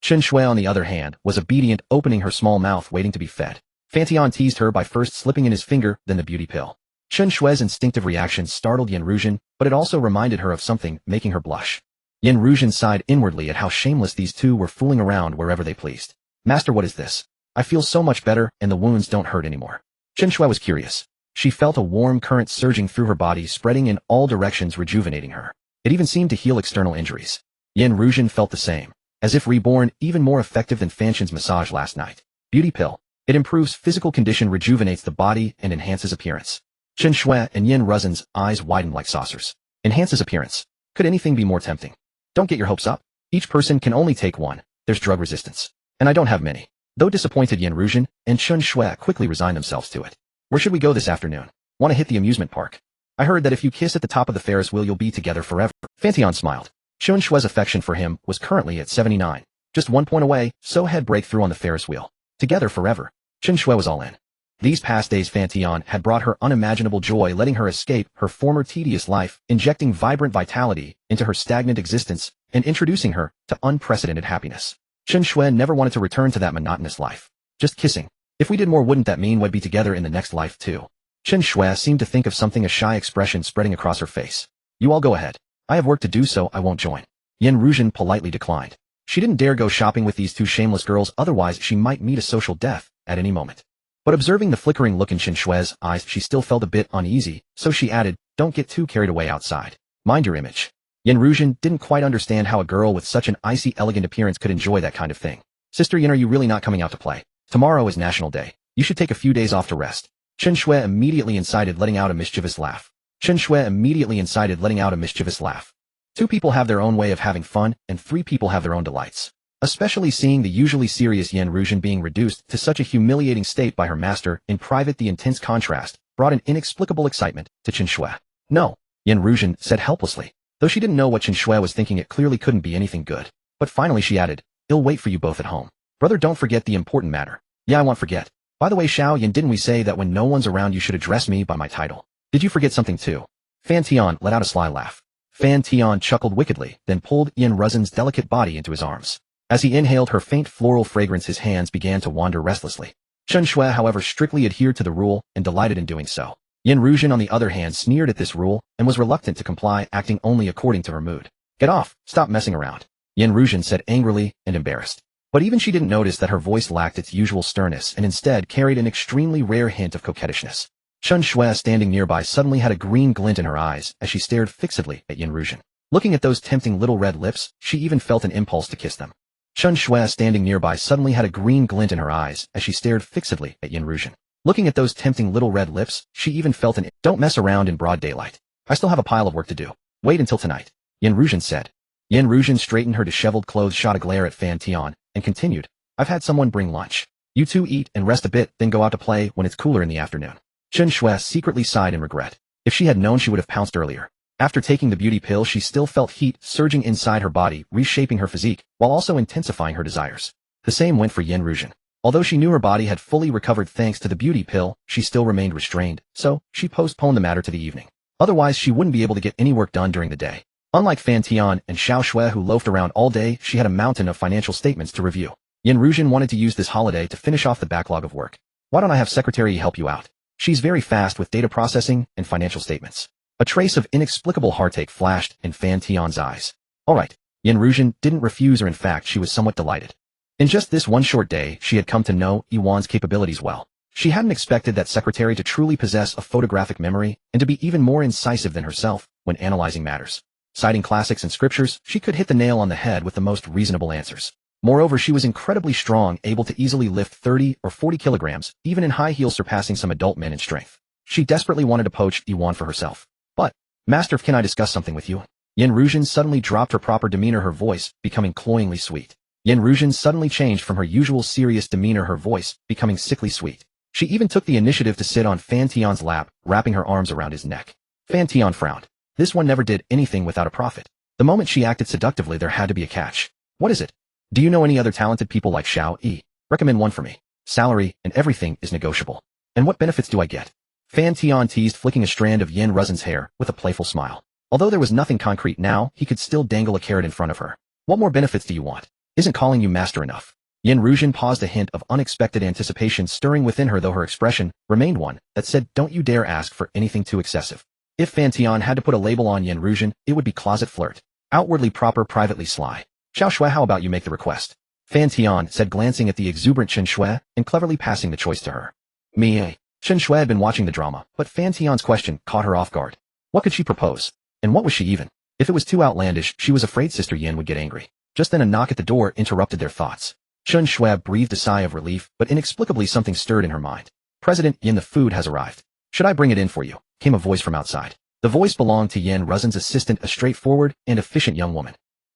Chen Shui, on the other hand, was obedient, opening her small mouth waiting to be fed. Fan Tian teased her by first slipping in his finger, then the beauty pill. Chen Shui's instinctive reaction startled Yin Ruzhen, but it also reminded her of something, making her blush. Yin Ruzhen sighed inwardly at how shameless these two were, fooling around wherever they pleased. Master, what is this? I feel so much better, and the wounds don't hurt anymore. Chen Shui was curious. She felt a warm current surging through her body, spreading in all directions, rejuvenating her. It even seemed to heal external injuries. Yin Ruzhen felt the same. As if reborn, even more effective than Fan Tian's massage last night. Beauty pill. It improves physical condition, rejuvenates the body, and enhances appearance. Chen Shui and Yin Ruzhen's eyes widened like saucers. Enhances appearance. Could anything be more tempting? Don't get your hopes up. Each person can only take one. There's drug resistance. And I don't have many. Though disappointed, Yin Ruzhen and Chen Shui quickly resigned themselves to it. Where should we go this afternoon? Want to hit the amusement park? I heard that if you kiss at the top of the Ferris wheel you'll be together forever. Fan Tian smiled. Chen Shui's affection for him was currently at 79. Just 1 point away, so head breakthrough on the Ferris wheel. Together forever. Chen Shui was all in. These past days Fan Tian had brought her unimaginable joy, letting her escape her former tedious life, injecting vibrant vitality into her stagnant existence, and introducing her to unprecedented happiness. Chen Shui never wanted to return to that monotonous life. Just kissing. If we did more, wouldn't that mean we'd be together in the next life too? Chen Shui seemed to think of something, a shy expression spreading across her face. You all go ahead. I have work to do, so I won't join. Yin Ruzhen politely declined. She didn't dare go shopping with these 2 shameless girls, otherwise she might meet a social death at any moment. But observing the flickering look in Chen Shui's eyes, she still felt a bit uneasy, so she added, don't get too carried away outside. Mind your image. Yin Ruzhen didn't quite understand how a girl with such an icy, elegant appearance could enjoy that kind of thing. Sister Yin, are you really not coming out to play? Tomorrow is National Day. You should take a few days off to rest. Chen Shui immediately incited, letting out a mischievous laugh. Chen Shui immediately incited, letting out a mischievous laugh. 2 people have their own way of having fun, and 3 people have their own delights. Especially seeing the usually serious Yin Ruzhen being reduced to such a humiliating state by her master in private, the intense contrast brought an inexplicable excitement to Chen Shui. No, Yin Ruzhen said helplessly. Though she didn't know what Chen Shui was thinking, it clearly couldn't be anything good. But finally she added, I'll wait for you both at home. Brother, don't forget the important matter. Yeah, I won't forget. By the way, Xiaoyan, didn't we say that when no one's around you should address me by my title? Did you forget something too? Fan Tian let out a sly laugh. Fan Tian chuckled wickedly, then pulled Yin Ruzhen's delicate body into his arms. As he inhaled her faint floral fragrance, his hands began to wander restlessly. Chen Shui, however, strictly adhered to the rule and delighted in doing so. Yin Ruzhen, on the other hand, sneered at this rule and was reluctant to comply, acting only according to her mood. Get off, stop messing around, Yin Ruzhen said angrily and embarrassed. But even she didn't notice that her voice lacked its usual sternness and instead carried an extremely rare hint of coquettishness. Chen Shui, standing nearby, suddenly had a green glint in her eyes as she stared fixedly at Yin Ruzhen. Looking at those tempting little red lips, she even felt an impulse to kiss them. Chen Shui, standing nearby, suddenly had a green glint in her eyes as she stared fixedly at Yin Ruzhen. Looking at those tempting little red lips, she even felt an "Don't mess around in broad daylight. I still have a pile of work to do. Wait until tonight," Yin Ruzhen said. Yin Ruzhen straightened her disheveled clothes, shot a glare at Fan Tian, and continued, "I've had someone bring lunch. You two eat and rest a bit, then go out to play when it's cooler in the afternoon." Chen Shui secretly sighed in regret. If she had known, she would have pounced earlier. After taking the beauty pill, she still felt heat surging inside her body, reshaping her physique, while also intensifying her desires. The same went for Yin Ruzhen. Although she knew her body had fully recovered thanks to the beauty pill, she still remained restrained, so she postponed the matter to the evening. Otherwise, she wouldn't be able to get any work done during the day. Unlike Fan Tian and Xiao Shui, who loafed around all day, she had a mountain of financial statements to review. Yin Ruzhen wanted to use this holiday to finish off the backlog of work. "Why don't I have secretary help you out? She's very fast with data processing and financial statements." A trace of inexplicable heartache flashed in Fan Tian's eyes. All right. Yin Ruzhen didn't refuse her. In fact, she was somewhat delighted. In just this one short day, she had come to know Yuan's capabilities well. She hadn't expected that secretary to truly possess a photographic memory and to be even more incisive than herself when analyzing matters. Citing classics and scriptures, she could hit the nail on the head with the most reasonable answers. Moreover, she was incredibly strong, able to easily lift 30 or 40 kilograms, even in high heels, surpassing some adult men in strength. She desperately wanted to poach Yuan for herself. "But, Master, can I discuss something with you?" Yin Ruzhen suddenly dropped her proper demeanor, her voice becoming cloyingly sweet. Yin Ruzhen suddenly changed from her usual serious demeanor, her voice becoming sickly sweet. She even took the initiative to sit on Fan Tian's lap, wrapping her arms around his neck. Fan Tian frowned. This one never did anything without a profit. The moment she acted seductively, there had to be a catch. "What is it? Do you know any other talented people like Xiao Yi? Recommend one for me. Salary and everything is negotiable. And what benefits do I get?" Fan Tian teased, flicking a strand of Yin Ruzhen's hair with a playful smile. Although there was nothing concrete now, he could still dangle a carrot in front of her. "What more benefits do you want? Isn't calling you master enough?" Yin Ruzhen paused, a hint of unexpected anticipation stirring within her, though her expression remained one that said, "Don't you dare ask for anything too excessive." If Fan Tian had to put a label on Yin Ruzhen, it would be closet flirt. Outwardly proper, privately sly. "Xiao Shui, how about you make the request?" Fan Tian said, glancing at the exuberant Chen Shui and cleverly passing the choice to her. "Me." Chen Shui had been watching the drama, but Fan Tian's question caught her off guard. What could she propose? And what was she even? If it was too outlandish, she was afraid Sister Yin would get angry. Just then a knock at the door interrupted their thoughts. Chen Shui breathed a sigh of relief, but inexplicably something stirred in her mind. "President Yin, the food has arrived. Should I bring it in for you?" came a voice from outside. The voice belonged to Yin Ruzhen's assistant, a straightforward and efficient young woman.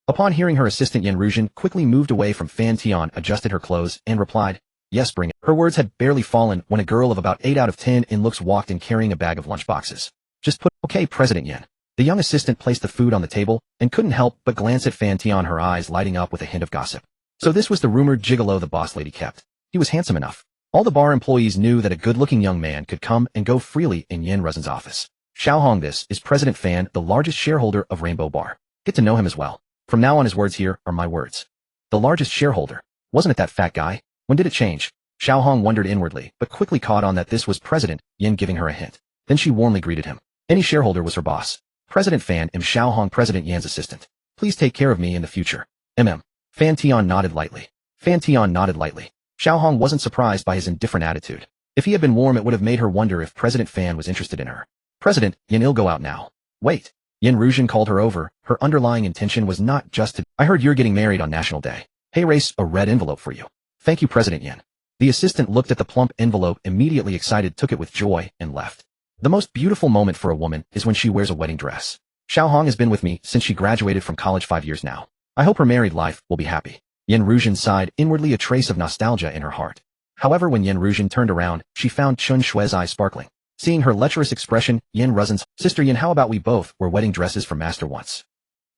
Upon hearing her assistant, Yin Ruzhen quickly moved away from Fan Tian, adjusted her clothes, and replied, "Yes, bring it." Her words had barely fallen when a girl of about 8 out of 10 in looks walked in carrying a bag of lunchboxes. "Just put, okay, President Yin." The young assistant placed the food on the table and couldn't help but glance at Fan Tian, her eyes lighting up with a hint of gossip. So this was the rumored gigolo the boss lady kept. He was handsome enough. All the bar employees knew that a good-looking young man could come and go freely in Yin Ruzhen's office. Xiaohong, this is President Fan, the largest shareholder of Rainbow Bar. Get to know him as well. From now on, his words here are my words. The largest shareholder. Wasn't it that fat guy? When did it change? Xiaohong wondered inwardly, but quickly caught on that this was President Yin giving her a hint. Then she warmly greeted him. Any shareholder was her boss. "President Fan, am Xiaohong, President Yan's assistant. Please take care of me in the future. Fan Tian nodded lightly. Xiaohong wasn't surprised by his indifferent attitude. If he had been warm, it would have made her wonder if President Fan was interested in her. "President Yin, I'll go out now." "Wait." Yin Ruzhen called her over. Her underlying intention was not just to, "I heard you're getting married on National Day. Hey, race, a red envelope for you." "Thank you, President Yin." The assistant looked at the plump envelope, immediately excited, took it with joy, and left. The most beautiful moment for a woman is when she wears a wedding dress. Xiaohong has been with me since she graduated from college 5 years now. I hope her married life will be happy. Yin Ruzhen sighed, inwardly a trace of nostalgia in her heart. However, when Yin Ruzhen turned around, she found Chen Shui's eyes sparkling. Seeing her lecherous expression, Yin Ruzhen's, "Sister Yin, how about we both wear wedding dresses for Master once?"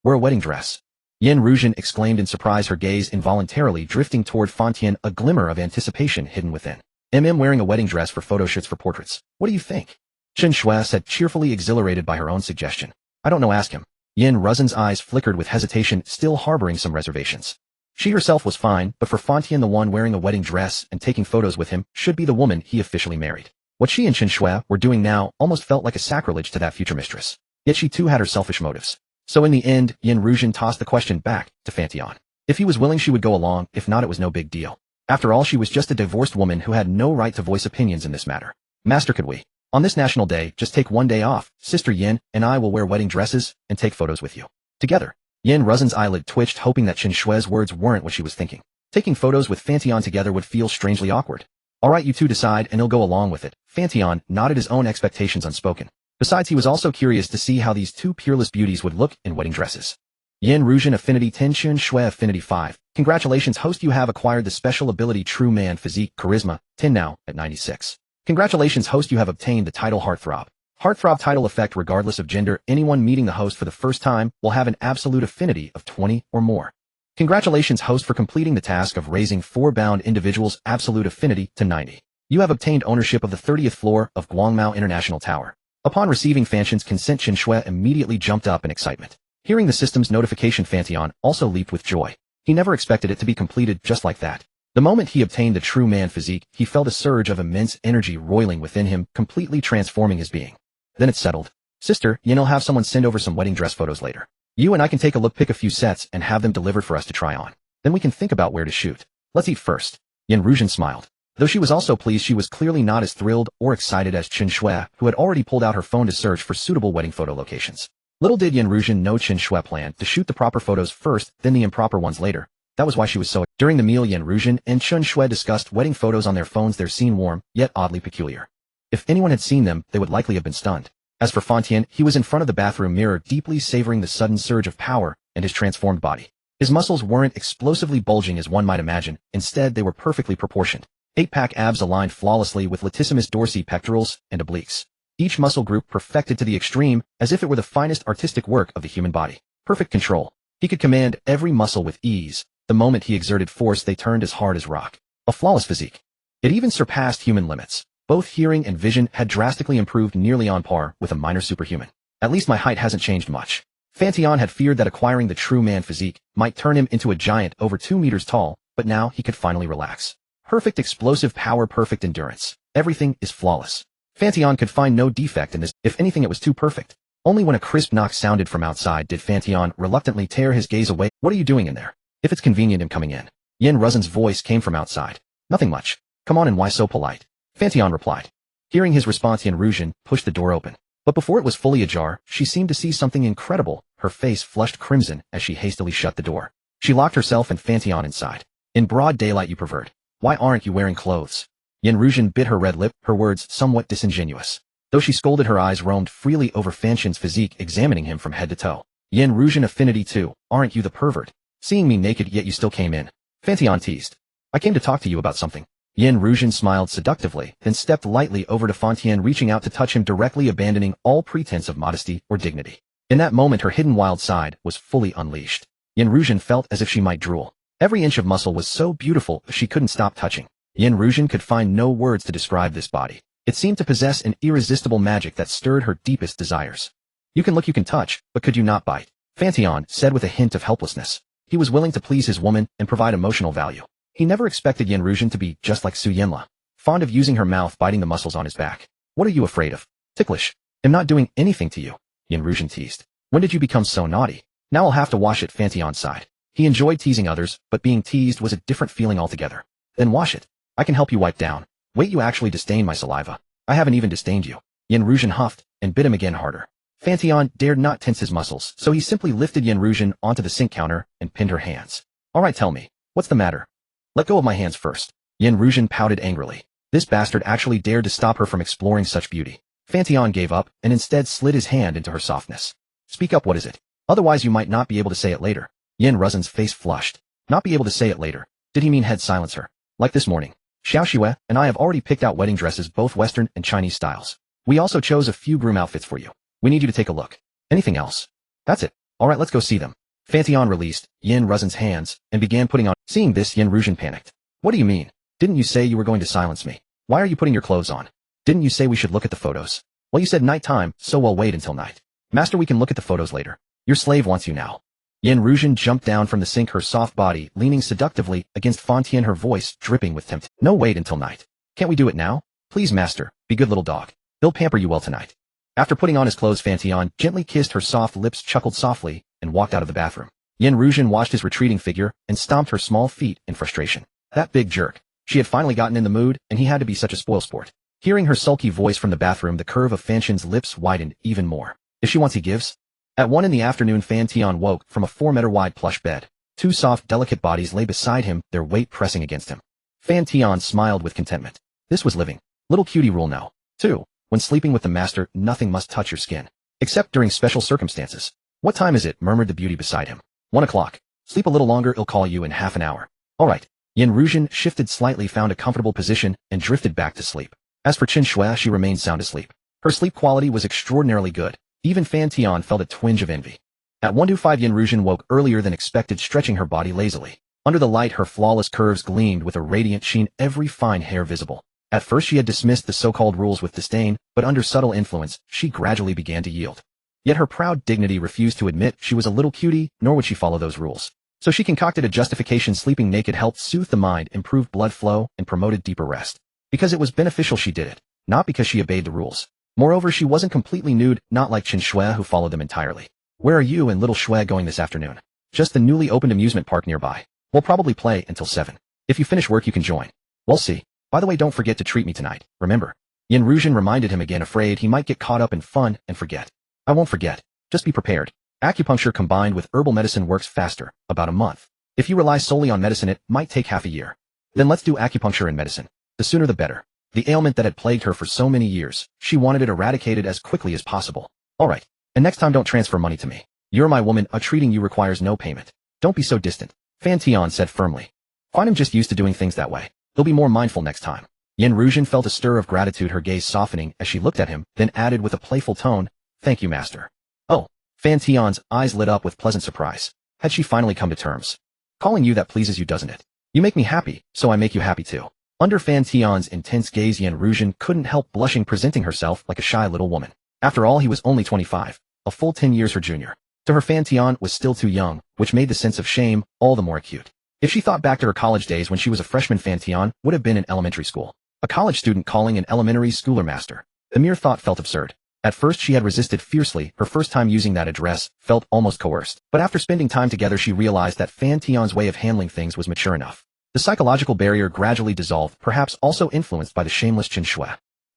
"Wear a wedding dress?" Yin Ruzhen exclaimed in surprise, her gaze involuntarily drifting toward Fan Tian, a glimmer of anticipation hidden within. Wearing a wedding dress for photo shoots, for portraits. What do you think?" Chen Shui said, cheerfully exhilarated by her own suggestion. "I don't know, ask him." Yin Ruzhen's eyes flickered with hesitation, still harboring some reservations. She herself was fine, but for Fan Tian, the one wearing a wedding dress and taking photos with him should be the woman he officially married. What she and Chen Shui were doing now almost felt like a sacrilege to that future mistress. Yet she too had her selfish motives. So in the end, Yin Ruzhen tossed the question back to Fan Tian. If he was willing, she would go along. If not, it was no big deal. After all, she was just a divorced woman who had no right to voice opinions in this matter. "Master, could we On this national day, just take one day off. Sister Yin and I will wear wedding dresses and take photos with you. Together. Yin Ruzhen's eyelid twitched, hoping that Chen Shui's words weren't what she was thinking. Taking photos with Fan Tian together would feel strangely awkward. Alright, you two decide and he'll go along with it. Fan Tian nodded, his own expectations unspoken. Besides, he was also curious to see how these two peerless beauties would look in wedding dresses. Yin Ruzhen Affinity 10, Chen Shui Affinity 5. Congratulations, host, you have acquired the special ability True Man Physique Charisma 10 now at 96. Congratulations, host, you have obtained the title Heartthrob. Heartthrob title effect regardless of gender. Anyone meeting the host for the first time will have an absolute affinity of 20 or more. Congratulations, host, for completing the task of raising 4 bound individuals' absolute affinity to 90. You have obtained ownership of the 30th floor of Guangmao International Tower. Upon receiving Fan Tian's consent, Chen Shui immediately jumped up in excitement. Hearing the system's notification, Fan Tian also leaped with joy. He never expected it to be completed just like that. The moment he obtained the True Man Physique, he felt a surge of immense energy roiling within him, completely transforming his being. Then it settled. Sister, Yin'll have someone send over some wedding dress photos later. You and I can take a look, pick a few sets, and have them delivered for us to try on. Then we can think about where to shoot. Let's eat first. Yin Ruzhen smiled. Though she was also pleased, she was clearly not as thrilled or excited as Chen Shui, who had already pulled out her phone to search for suitable wedding photo locations. Little did Yin Ruzhen know Chen Shui planned to shoot the proper photos first, then the improper ones later. That was why she was so. During the meal, Yin Ruzhen and Chen Shui discussed wedding photos on their phones, their scene warm, yet oddly peculiar. If anyone had seen them, they would likely have been stunned. As for Fan Tian, he was in front of the bathroom mirror, deeply savoring the sudden surge of power and his transformed body. His muscles weren't explosively bulging as one might imagine. Instead, they were perfectly proportioned. 8-pack abs aligned flawlessly with latissimus dorsi pectorals and obliques. Each muscle group perfected to the extreme, as if it were the finest artistic work of the human body. Perfect control. He could command every muscle with ease. The moment he exerted force, they turned as hard as rock. A flawless physique. It even surpassed human limits. Both hearing and vision had drastically improved, nearly on par with a minor superhuman. At least my height hasn't changed much. Fan Tian had feared that acquiring the True Man Physique might turn him into a giant over 2 meters tall, but now he could finally relax. Perfect explosive power, perfect endurance. Everything is flawless. Fan Tian could find no defect in this. If anything, it was too perfect. Only when a crisp knock sounded from outside did Fan Tian reluctantly tear his gaze away. What are you doing in there? If it's convenient, I'm coming in. Yin Ruzhen's voice came from outside. Nothing much. Come on in, why so polite? Fan Tian replied. Hearing his response, Yin Ruzhen pushed the door open. But before it was fully ajar, she seemed to see something incredible. Her face flushed crimson as she hastily shut the door. She locked herself and Fan Tian inside. In broad daylight, you pervert. Why aren't you wearing clothes? Yin Ruzhen bit her red lip, her words somewhat disingenuous. Though she scolded, her eyes roamed freely over Fan Tian's physique, examining him from head to toe. Yin Ruzhen Affinity 2, aren't you the pervert? Seeing me naked, yet you still came in. Fan Tian teased. I came to talk to you about something. Yin Ruzhen smiled seductively, then stepped lightly over to Fan Tian, reaching out to touch him directly, abandoning all pretense of modesty or dignity. In that moment, her hidden wild side was fully unleashed. Yin Ruzhen felt as if she might drool. Every inch of muscle was so beautiful she couldn't stop touching. Yin Ruzhen could find no words to describe this body. It seemed to possess an irresistible magic that stirred her deepest desires. You can look, you can touch, but could you not bite? Fan Tian said with a hint of helplessness. He was willing to please his woman and provide emotional value. He never expected Yin Ruzhen to be just like Su Yanla, fond of using her mouth, biting the muscles on his back. What are you afraid of? Ticklish. I'm not doing anything to you, Yin Ruzhen teased. When did you become so naughty? Now I'll have to wash it, Fan Tian sighed. He enjoyed teasing others, but being teased was a different feeling altogether. Then wash it. I can help you wipe down. Wait, you actually disdain my saliva. I haven't even disdained you. Yin Ruzhen huffed and bit him again harder. Fan Tian dared not tense his muscles, so he simply lifted Yin Ruzhen onto the sink counter and pinned her hands. Alright, tell me. What's the matter? Let go of my hands first. Yin Ruzhen pouted angrily. This bastard actually dared to stop her from exploring such beauty. Fan Tian gave up and instead slid his hand into her softness. Speak up, what is it? Otherwise you might not be able to say it later. Yin Ruzhen's face flushed. Not be able to say it later. Did he mean head silence her? Like this morning. Xiao Xue and I have already picked out wedding dresses, both Western and Chinese styles. We also chose a few groom outfits for you. We need you to take a look. Anything else? That's it. Alright, let's go see them. Fan Tian released Yin Ruzhen's hands and began putting on. Seeing this, Yin Ruzhen panicked. What do you mean? Didn't you say you were going to silence me? Why are you putting your clothes on? Didn't you say we should look at the photos? Well, you said nighttime, so we'll wait until night. Master, we can look at the photos later. Your slave wants you now. Yin Ruzhen jumped down from the sink, her soft body leaning seductively against Fan Tian, her voice dripping with tempt. No, wait until night. Can't we do it now? Please, master, be good little dog. He'll pamper you well tonight. After putting on his clothes, Fan Tian gently kissed her soft lips, chuckled softly, and walked out of the bathroom. Yin Ruzhen watched his retreating figure and stomped her small feet in frustration. That big jerk. She had finally gotten in the mood, and he had to be such a spoilsport. Hearing her sulky voice from the bathroom, the curve of Fan Tian's lips widened even more. If she wants, he gives. At 1 in the afternoon, Fan Tian woke from a 4-meter-wide plush bed. Two soft, delicate bodies lay beside him, their weight pressing against him. Fan Tian smiled with contentment. This was living. Little cutie rule no. 2. When sleeping with the master, nothing must touch your skin. Except during special circumstances. What time is it? Murmured the beauty beside him. 1 o'clock. Sleep a little longer, I'll call you in half an hour. All right. Yin Ruzhen shifted slightly, found a comfortable position, and drifted back to sleep. As for Chen Shui, she remained sound asleep. Her sleep quality was extraordinarily good. Even Fan Tian felt a twinge of envy. At 1:05, Yin Ruzhen woke earlier than expected, stretching her body lazily. Under the light, her flawless curves gleamed with a radiant sheen, every fine hair visible. At first she had dismissed the so-called rules with disdain, but under subtle influence, she gradually began to yield. Yet her proud dignity refused to admit she was a little cutie, nor would she follow those rules. So she concocted a justification. Sleeping naked helped soothe the mind, improved blood flow, and promoted deeper rest. Because it was beneficial she did it, not because she obeyed the rules. Moreover, she wasn't completely nude, not like Chen Shui who followed them entirely. Where are you and little Shui going this afternoon? Just the newly opened amusement park nearby. We'll probably play until 7. If you finish work you can join. We'll see. By the way, don't forget to treat me tonight, remember? Yin Ruzhen reminded him again, afraid he might get caught up in fun and forget. I won't forget. Just be prepared. Acupuncture combined with herbal medicine works faster, about a month. If you rely solely on medicine it might take half a year. Then let's do acupuncture and medicine. The sooner the better. The ailment that had plagued her for so many years, she wanted it eradicated as quickly as possible. Alright. And next time don't transfer money to me. You're my woman, treating you requires no payment. Don't be so distant. Fan Tian said firmly. Find him just used to doing things that way. He'll be more mindful next time. Yin Ruzhen felt a stir of gratitude, her gaze softening as she looked at him, then added with a playful tone, Thank you, master. Oh. Fan Tian's eyes lit up with pleasant surprise. Had she finally come to terms? Calling you that pleases you, doesn't it? You make me happy, so I make you happy too. Under Fan Tian's intense gaze, Yin Ruzhen couldn't help blushing, presenting herself like a shy little woman. After all, he was only 25, a full 10 years her junior. To her, Fan Tian was still too young, which made the sense of shame all the more acute. If she thought back to her college days when she was a freshman, Fan Tian would have been in elementary school. A college student calling an elementary schooler master. The mere thought felt absurd. At first she had resisted fiercely, her first time using that address felt almost coerced. But after spending time together she realized that Fan Tian's way of handling things was mature enough. The psychological barrier gradually dissolved, perhaps also influenced by the shameless Chen Shui.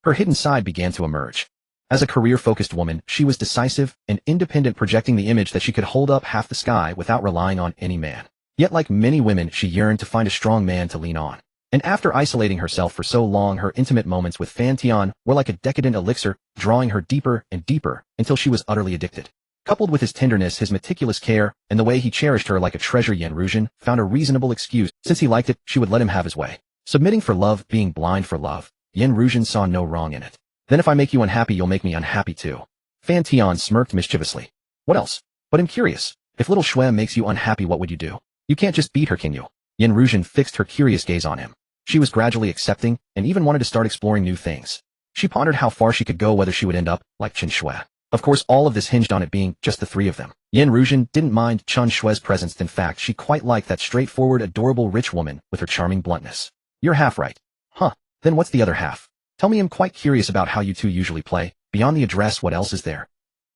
Her hidden side began to emerge. As a career-focused woman, she was decisive and independent, projecting the image that she could hold up half the sky without relying on any man. Yet like many women, she yearned to find a strong man to lean on. And after isolating herself for so long, her intimate moments with Fan Tian were like a decadent elixir, drawing her deeper and deeper until she was utterly addicted. Coupled with his tenderness, his meticulous care, and the way he cherished her like a treasure, Yin Ruzhen found a reasonable excuse. Since he liked it, she would let him have his way. Submitting for love, being blind for love. Yin Ruzhen saw no wrong in it. Then if I make you unhappy, you'll make me unhappy too. Fan Tian smirked mischievously. What else? But I'm curious. If little Shui makes you unhappy, what would you do? You can't just beat her, can you? Yin Ruzhen fixed her curious gaze on him. She was gradually accepting, and even wanted to start exploring new things. She pondered how far she could go, whether she would end up like Chen Shui. Of course, all of this hinged on it being just the three of them. Yin Ruzhen didn't mind Chen Shui's presence. In fact, she quite liked that straightforward, adorable, rich woman with her charming bluntness. You're half right. Huh. Then what's the other half? Tell me, I'm quite curious about how you two usually play. Beyond the address, what else is there?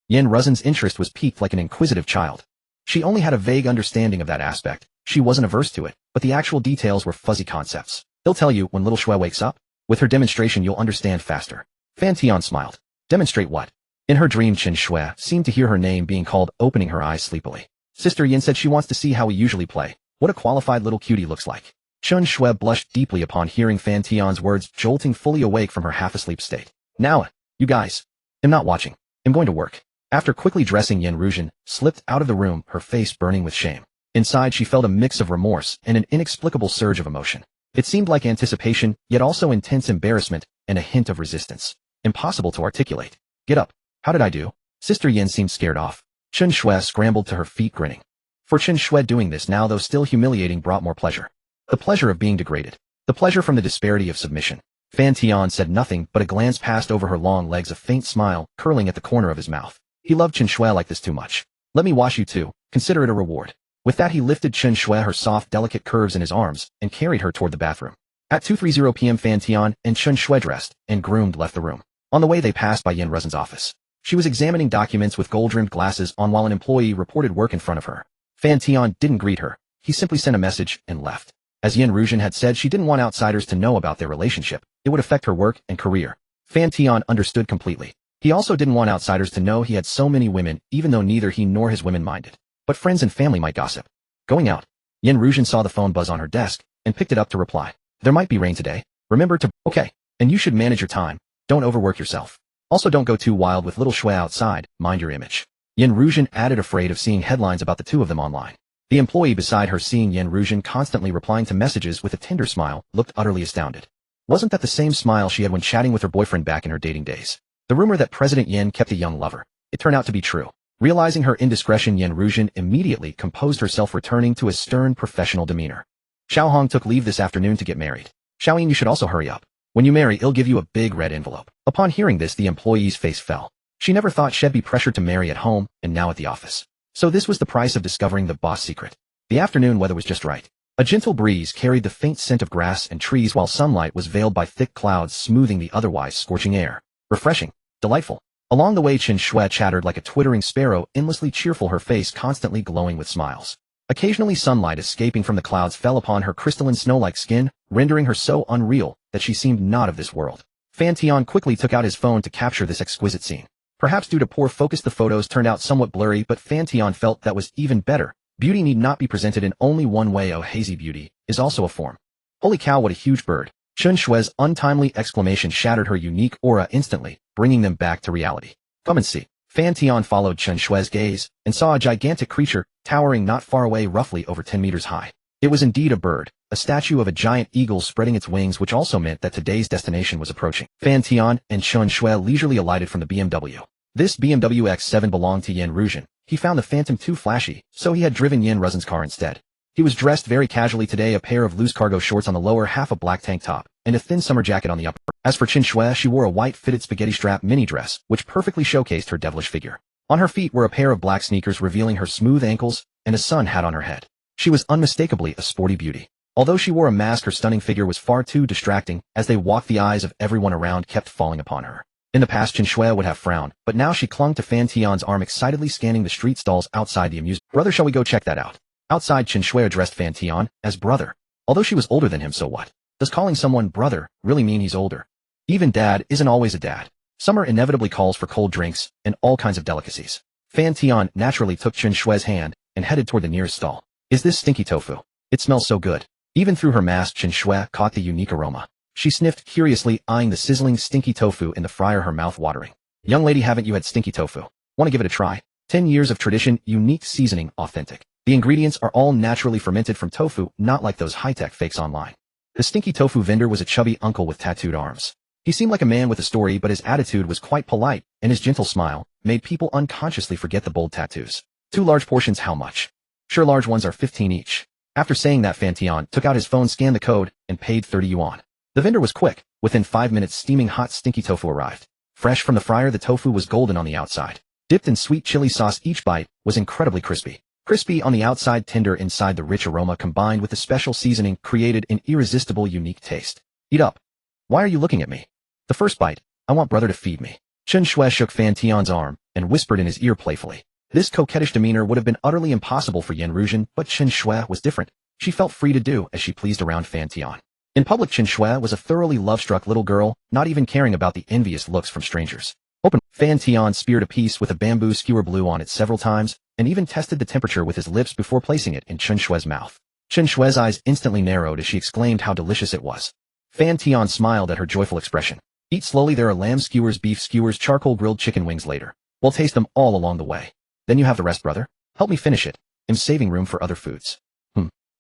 Yin Ruzhen's interest was piqued like an inquisitive child. She only had a vague understanding of that aspect. She wasn't averse to it, but the actual details were fuzzy concepts. He'll tell you when little Shui wakes up. With her demonstration you'll understand faster. Fan Tian smiled. Demonstrate what? In her dream, Chen Shui seemed to hear her name being called, opening her eyes sleepily. Sister Yin said she wants to see how we usually play. What a qualified little cutie looks like. Chen Shui blushed deeply upon hearing Fan Tian's words, jolting fully awake from her half-asleep state. Now, you guys. I'm not watching. I'm going to work. After quickly dressing, Yin Ruzhen slipped out of the room, her face burning with shame. Inside she felt a mix of remorse and an inexplicable surge of emotion. It seemed like anticipation, yet also intense embarrassment, and a hint of resistance. Impossible to articulate. Get up. How did I do? Sister Yin seemed scared off. Chen Shui scrambled to her feet, grinning. For Chen Shui, doing this now, though still humiliating, brought more pleasure. The pleasure of being degraded. The pleasure from the disparity of submission. Fan Tian said nothing, but a glance passed over her long legs, a faint smile curling at the corner of his mouth. He loved Chen Shui like this too much. Let me wash you too. Consider it a reward. With that he lifted Chen Shui, her soft, delicate curves in his arms, and carried her toward the bathroom. At 2:30 p.m. Fan Tian and Chen Shui, dressed and groomed, left the room. On the way they passed by Yin Ruzhen's office. She was examining documents with gold-rimmed glasses on while an employee reported work in front of her. Fan Tian didn't greet her. He simply sent a message and left. As Yin Ruzhen had said, she didn't want outsiders to know about their relationship. It would affect her work and career. Fan Tian understood completely. He also didn't want outsiders to know he had so many women, even though neither he nor his women minded. But friends and family might gossip. Going out. Yin Ruzhen saw the phone buzz on her desk and picked it up to reply. There might be rain today. Remember to... Okay. And you should manage your time. Don't overwork yourself. Also don't go too wild with little Shui outside. Mind your image. Yin Ruzhen added, afraid of seeing headlines about the two of them online. The employee beside her, seeing Yin Ruzhen constantly replying to messages with a tender smile, looked utterly astounded. Wasn't that the same smile she had when chatting with her boyfriend back in her dating days? The rumor that President Yin kept a young lover. It turned out to be true. Realizing her indiscretion, Yin Ruzhen immediately composed herself, returning to a stern professional demeanor. Xiaohong took leave this afternoon to get married. Xiaoyin, you should also hurry up. When you marry, he'll give you a big red envelope. Upon hearing this, the employee's face fell. She never thought she'd be pressured to marry at home, and now at the office. So this was the price of discovering the boss secret. The afternoon weather was just right. A gentle breeze carried the faint scent of grass and trees, while sunlight was veiled by thick clouds, smoothing the otherwise scorching air. Refreshing. Delightful. Along the way, Chen Shui chattered like a twittering sparrow, endlessly cheerful, her face constantly glowing with smiles. Occasionally, sunlight escaping from the clouds fell upon her crystalline snow-like skin, rendering her so unreal that she seemed not of this world. Fan Tian quickly took out his phone to capture this exquisite scene. Perhaps due to poor focus, the photos turned out somewhat blurry, but Fan Tian felt that was even better. Beauty need not be presented in only one way. Oh, hazy beauty is also a form. Holy cow, what a huge bird. Chen Shui's untimely exclamation shattered her unique aura instantly, bringing them back to reality. Come and see. Fan Tian followed Chen Shui's gaze and saw a gigantic creature, towering not far away, roughly over 10 meters high. It was indeed a bird, a statue of a giant eagle spreading its wings, which also meant that today's destination was approaching. Fan Tian and Chen Shui leisurely alighted from the BMW. This BMW X7 belonged to Yin Ruzhen. He found the Phantom too flashy, so he had driven Yin Ruzhen's car instead. He was dressed very casually today, a pair of loose cargo shorts on the lower half, a black tank top, and a thin summer jacket on the upper. As for Chen Shui, she wore a white fitted spaghetti strap mini dress, which perfectly showcased her devilish figure. On her feet were a pair of black sneakers revealing her smooth ankles, and a sun hat on her head. She was unmistakably a sporty beauty. Although she wore a mask, her stunning figure was far too distracting. As they walked, the eyes of everyone around kept falling upon her. In the past, Chen Shui would have frowned, but now she clung to Fan Tian's arm, excitedly scanning the street stalls outside the amusement. Brother, shall we go check that out? Outside, Chen Shui addressed Fan Tian as brother. Although she was older than him, so what? Does calling someone brother really mean he's older? Even dad isn't always a dad. Summer inevitably calls for cold drinks and all kinds of delicacies. Fan Tian naturally took Chen Shui's hand and headed toward the nearest stall. Is this stinky tofu? It smells so good. Even through her mask, Chen Shui caught the unique aroma. She sniffed curiously, eyeing the sizzling, stinky tofu in the fryer, her mouth watering. Young lady, haven't you had stinky tofu? Want to give it a try? 10 years of tradition, unique seasoning, authentic. The ingredients are all naturally fermented from tofu, not like those high-tech fakes online. The stinky tofu vendor was a chubby uncle with tattooed arms. He seemed like a man with a story, but his attitude was quite polite, and his gentle smile made people unconsciously forget the bold tattoos. 2 large portions, how much? Sure, large ones are 15 each. After saying that, Fan Tian took out his phone, scanned the code, and paid 30 yuan. The vendor was quick. Within 5 minutes, steaming hot stinky tofu arrived. Fresh from the fryer, the tofu was golden on the outside. Dipped in sweet chili sauce, each bite was incredibly crispy. Crispy on the outside, tender inside. The rich aroma combined with the special seasoning created an irresistible, unique taste. Eat up. Why are you looking at me? The first bite. I want brother to feed me. Chen Shui shook Fan Tian's arm and whispered in his ear playfully. This coquettish demeanor would have been utterly impossible for Yin Ruzhen, but Chen Shui was different. She felt free to do as she pleased around Fan Tian. In public, Chen Shui was a thoroughly love-struck little girl, not even caring about the envious looks from strangers. Open. Fan Tian speared a piece with a bamboo skewer, blew on it several times, and even tested the temperature with his lips before placing it in Chen Shui's mouth. Chen Shui's eyes instantly narrowed as she exclaimed how delicious it was. Fan Tian smiled at her joyful expression. Eat slowly, there are lamb skewers, beef skewers, charcoal grilled chicken wings later. We'll taste them all along the way. Then you have the rest, brother. Help me finish it. I'm saving room for other foods.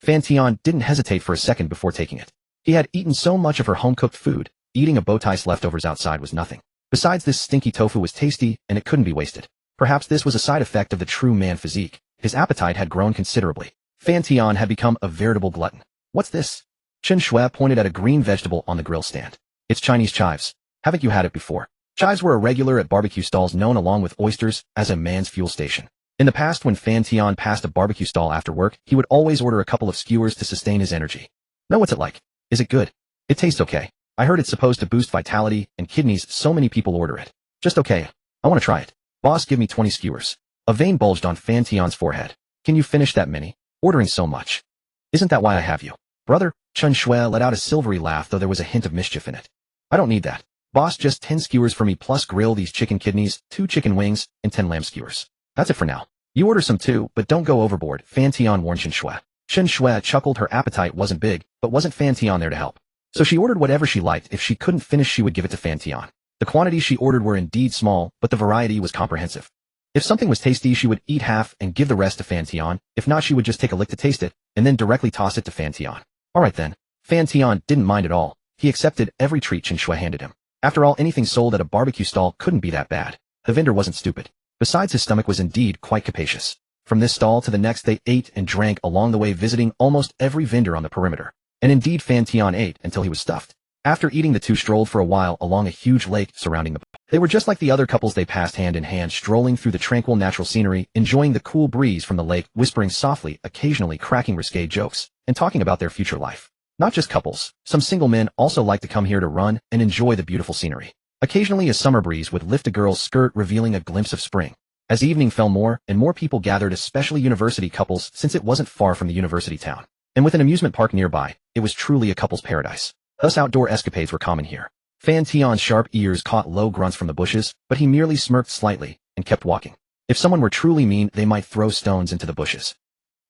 Fan Tian didn't hesitate for a second before taking it. He had eaten so much of her home-cooked food, eating a bow tie's leftovers outside was nothing. Besides, this stinky tofu was tasty, and it couldn't be wasted. Perhaps this was a side effect of the true man physique. His appetite had grown considerably. Fan Tian had become a veritable glutton. What's this? Chen Shui pointed at a green vegetable on the grill stand. It's Chinese chives. Haven't you had it before? Chives were a regular at barbecue stalls, known along with oysters as a man's fuel station. In the past, when Fan Tian passed a barbecue stall after work, he would always order a couple of skewers to sustain his energy. Now what's it like? Is it good? It tastes okay. I heard it's supposed to boost vitality and kidneys, so many people order it. Just okay. I want to try it. Boss, give me 20 skewers. A vein bulged on Fan Tian's forehead. Can you finish that many? Ordering so much. Isn't that why I have you? Brother, Chen Shui let out a silvery laugh, though there was a hint of mischief in it. I don't need that. Boss, just 10 skewers for me plus grill these chicken kidneys, 2 chicken wings, and 10 lamb skewers. That's it for now. You order some too, but don't go overboard, Fan Tian warned Chen Shui. Chen Shui chuckled. Her appetite wasn't big, but wasn't Fan Tian there to help? So she ordered whatever she liked. If she couldn't finish, she would give it to Fan Tian. The quantities she ordered were indeed small, but the variety was comprehensive. If something was tasty, she would eat half and give the rest to Fan Tian. If not, she would just take a lick to taste it, and then directly toss it to Fan Tian. Alright then. Fan Tian didn't mind at all. He accepted every treat Chen Shui handed him. After all, anything sold at a barbecue stall couldn't be that bad. The vendor wasn't stupid. Besides, his stomach was indeed quite capacious. From this stall to the next, they ate and drank along the way, visiting almost every vendor on the perimeter. And indeed, Fan Tian ate until he was stuffed. After eating, the two strolled for a while along a huge lake surrounding the. They were just like the other couples they passed, hand in hand, strolling through the tranquil natural scenery, enjoying the cool breeze from the lake, whispering softly, occasionally cracking risque jokes, and talking about their future life. Not just couples, some single men also liked to come here to run and enjoy the beautiful scenery. Occasionally a summer breeze would lift a girl's skirt, revealing a glimpse of spring. As evening fell, more and more people gathered, especially university couples, since it wasn't far from the university town. And with an amusement park nearby, it was truly a couple's paradise. Thus outdoor escapades were common here. Fan Tian's sharp ears caught low grunts from the bushes, but he merely smirked slightly and kept walking. If someone were truly mean, they might throw stones into the bushes.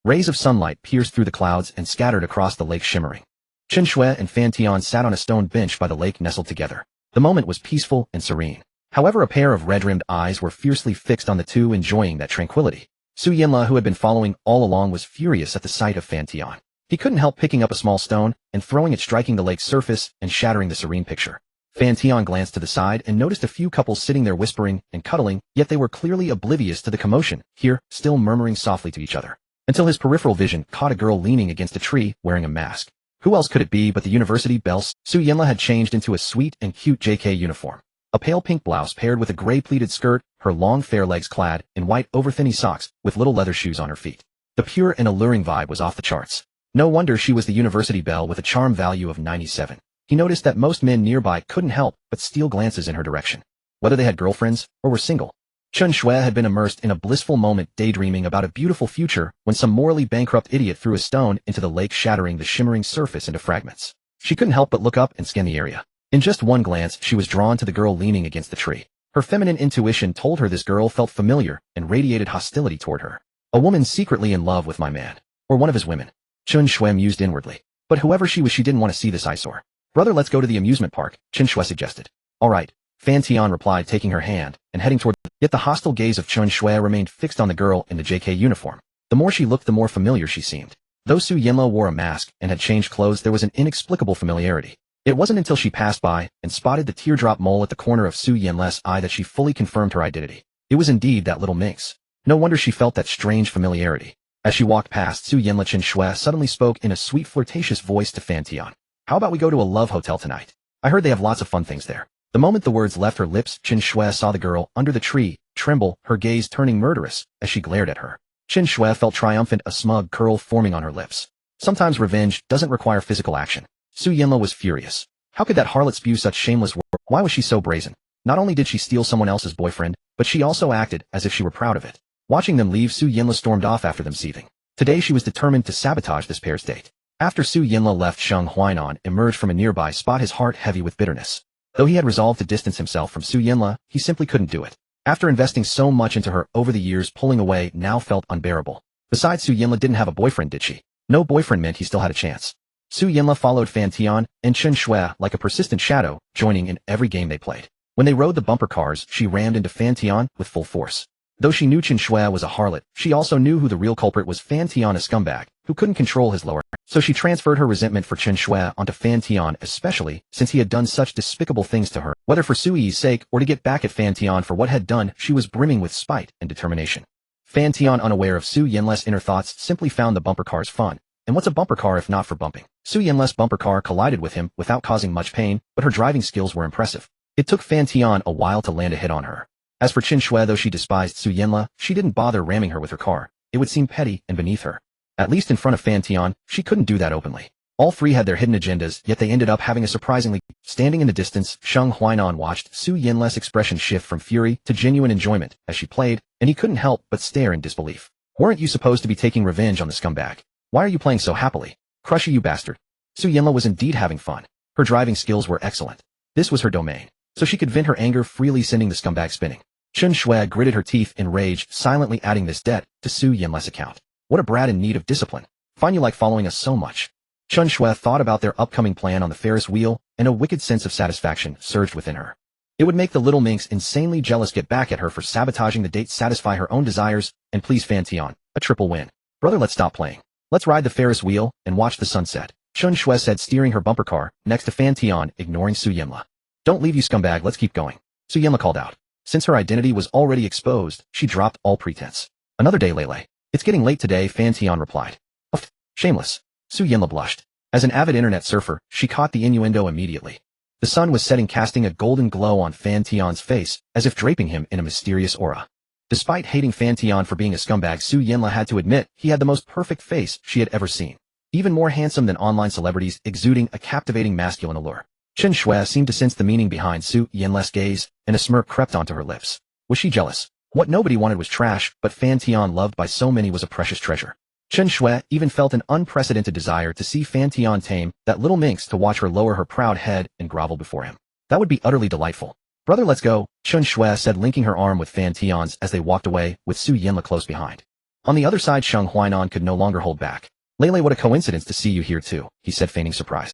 Rays of sunlight pierced through the clouds and scattered across the lake, shimmering. Chen Shui and Fan Tian sat on a stone bench by the lake, nestled together. The moment was peaceful and serene. However, a pair of red-rimmed eyes were fiercely fixed on the two, enjoying that tranquility. Su Yanla, who had been following all along, was furious at the sight of Fan Tian. He couldn't help picking up a small stone and throwing it, striking the lake's surface and shattering the serene picture. Fan Tian glanced to the side and noticed a few couples sitting there whispering and cuddling, yet they were clearly oblivious to the commotion here, still murmuring softly to each other. Until his peripheral vision caught a girl leaning against a tree, wearing a mask. Who else could it be but the university belle? Su Yanla had changed into a sweet and cute JK uniform. A pale pink blouse paired with a gray pleated skirt, her long fair legs clad in white over-thinny socks with little leather shoes on her feet. The pure and alluring vibe was off the charts. No wonder she was the university belle with a charm value of 97. He noticed that most men nearby couldn't help but steal glances in her direction, whether they had girlfriends or were single. Chen Shui had been immersed in a blissful moment, daydreaming about a beautiful future, when some morally bankrupt idiot threw a stone into the lake, shattering the shimmering surface into fragments. She couldn't help but look up and scan the area. In just one glance, she was drawn to the girl leaning against the tree. Her feminine intuition told her this girl felt familiar and radiated hostility toward her. A woman secretly in love with my man. Or one of his women. Chen Shui mused inwardly. But whoever she was, she didn't want to see this eyesore. Brother, let's go to the amusement park, Chen Shui suggested. All right, Fan Tian replied, taking her hand and heading toward. Yet the hostile gaze of Chen Shui remained fixed on the girl in the JK uniform. The more she looked, the more familiar she seemed. Though Su Yanla wore a mask and had changed clothes, there was an inexplicable familiarity. It wasn't until she passed by and spotted the teardrop mole at the corner of Su Yanla's eye that she fully confirmed her identity. It was indeed that little minx. No wonder she felt that strange familiarity. As she walked past Su Yanla, Chen Shui suddenly spoke in a sweet, flirtatious voice to Fan Tian. How about we go to a love hotel tonight? I heard they have lots of fun things there. The moment the words left her lips, Chen Shui saw the girl under the tree tremble, her gaze turning murderous as she glared at her. Chen Shui felt triumphant, a smug curl forming on her lips. Sometimes revenge doesn't require physical action. Su Yanla was furious. How could that harlot spew such shameless words? Why was she so brazen? Not only did she steal someone else's boyfriend, but she also acted as if she were proud of it. Watching them leave, Su Yanla stormed off after them, seething. Today she was determined to sabotage this pair's date. After Su Yanla left, Sheng Huainan emerged from a nearby spot, his heart heavy with bitterness. Though he had resolved to distance himself from Su Yanla, he simply couldn't do it. After investing so much into her over the years, pulling away now felt unbearable. Besides, Su Yanla didn't have a boyfriend, did she? No boyfriend meant he still had a chance. Su Yanla followed Fan Tian and Chen Shui like a persistent shadow, joining in every game they played. When they rode the bumper cars, she rammed into Fan Tian with full force. Though she knew Chen Shui was a harlot, she also knew who the real culprit was, Fan Tian, a scumbag, who couldn't control his lower. So she transferred her resentment for Chen Shui onto Fan Tian, especially since he had done such despicable things to her. Whether for Su Yi's sake or to get back at Fan Tian for what had done, she was brimming with spite and determination. Fan Tian, unaware of Su Yanla's inner thoughts, simply found the bumper cars fun. And what's a bumper car if not for bumping? Su Yanla's bumper car collided with him without causing much pain, but her driving skills were impressive. It took Fan Tian a while to land a hit on her. As for Chen Shui, though she despised Su Yanla, she didn't bother ramming her with her car. It would seem petty and beneath her. At least in front of Fan Tian, she couldn't do that openly. All three had their hidden agendas, yet they ended up having a surprisingly. Standing in the distance, Sheng Huainan watched Su Yanla's expression shift from fury to genuine enjoyment as she played, and he couldn't help but stare in disbelief. Weren't you supposed to be taking revenge on the scumbag? Why are you playing so happily? Crush you, bastard. Su Yinla was indeed having fun. Her driving skills were excellent. This was her domain, so she could vent her anger freely, sending the scumbag spinning. Chen Shui gritted her teeth in rage, silently adding this debt to Su Yinla's account. What a brat in need of discipline. Find you like following us so much. Chen Shui thought about their upcoming plan on the Ferris wheel, and a wicked sense of satisfaction surged within her. It would make the little minx insanely jealous, get back at her for sabotaging the date, satisfy her own desires, and please Fan Tian. A triple win. Brother, let's stop playing. Let's ride the Ferris wheel and watch the sunset. Chen Shui said, steering her bumper car next to Fan Tian, ignoring Su Yinla. Don't leave, you scumbag, let's keep going. Su Yinla called out. Since her identity was already exposed, she dropped all pretense. Another day, Lele. It's getting late today, Fan Tian replied. Uff, shameless. Su Yinla blushed. As an avid internet surfer, she caught the innuendo immediately. The sun was setting, casting a golden glow on Fan Tian's face, as if draping him in a mysterious aura. Despite hating Fan Tian for being a scumbag, Su Yinla had to admit he had the most perfect face she had ever seen. Even more handsome than online celebrities, exuding a captivating masculine allure. Chen Shui seemed to sense the meaning behind Su Yinla's gaze, and a smirk crept onto her lips. Was she jealous? What nobody wanted was trash, but Fan Tian, loved by so many, was a precious treasure. Chen Shui even felt an unprecedented desire to see Fan Tian tame that little minx, to watch her lower her proud head and grovel before him. That would be utterly delightful. Brother, let's go, Chen Shui said, linking her arm with Fan Tian's as they walked away, with Su Yinla close behind. On the other side, Sheng Huainan could no longer hold back. Lele, what a coincidence to see you here too, he said, feigning surprise.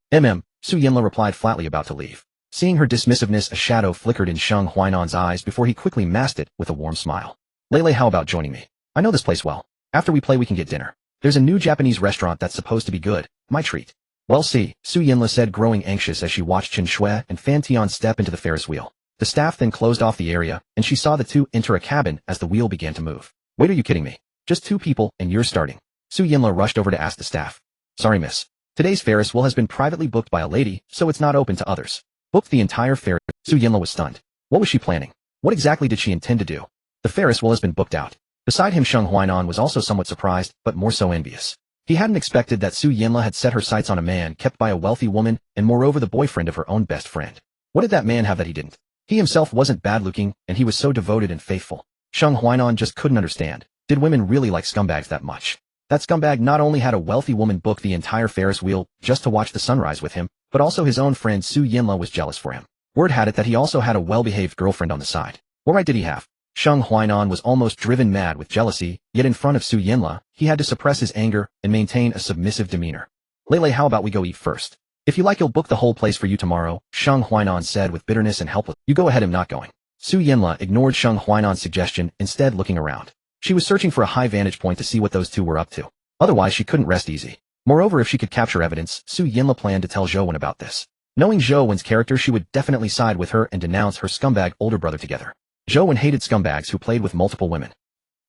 Su Yinla replied flatly, about to leave. Seeing her dismissiveness, a shadow flickered in Sheng Huainan's eyes before he quickly masked it with a warm smile. Lele, how about joining me? I know this place well. After we play we can get dinner. There's a new Japanese restaurant that's supposed to be good. My treat. Well, see, Su Yinla said, growing anxious as she watched Chen Shui and Fan Tian step into the Ferris wheel. The staff then closed off the area, and she saw the two enter a cabin as the wheel began to move. Wait, are you kidding me? Just 2 people, and you're starting. Su Yinla rushed over to ask the staff. Sorry, miss. Today's Ferris wheel has been privately booked by a lady, so it's not open to others. Booked the entire Ferris. Su Yinla was stunned. What was she planning? What exactly did she intend to do? The Ferris wheel has been booked out. Beside him, Sheng Huainan was also somewhat surprised, but more so envious. He hadn't expected that Su Yinla had set her sights on a man kept by a wealthy woman, and moreover the boyfriend of her own best friend. What did that man have that he didn't? He himself wasn't bad-looking, and he was so devoted and faithful. Sheng Huainan just couldn't understand. Did women really like scumbags that much? That scumbag not only had a wealthy woman book the entire Ferris wheel just to watch the sunrise with him, but also his own friend Su Yinla was jealous for him. Word had it that he also had a well-behaved girlfriend on the side. What right did he have? Sheng Huainan was almost driven mad with jealousy, yet in front of Su Yinla, he had to suppress his anger and maintain a submissive demeanor. Lele, how about we go eat first? If you like, you'll book the whole place for you tomorrow, Sheng Huainan said with bitterness and helpless. You go ahead, I'm not going. Su Yinla ignored Sheng Huainan's suggestion, instead looking around. She was searching for a high vantage point to see what those two were up to. Otherwise, she couldn't rest easy. Moreover, if she could capture evidence, Su Yinla planned to tell Zhou Wen about this. Knowing Zhou Wen's character, she would definitely side with her and denounce her scumbag older brother together. Zhou Wen hated scumbags who played with multiple women.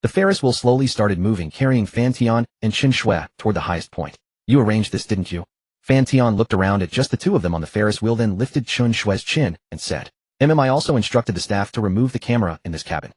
The Ferris wheel slowly started moving, carrying Fan Tian and Chen Shui toward the highest point. You arranged this, didn't you? Fan Tian looked around at just the two of them on the Ferris wheel, then lifted Chen Shui's chin and said, I also instructed the staff to remove the camera in this cabin.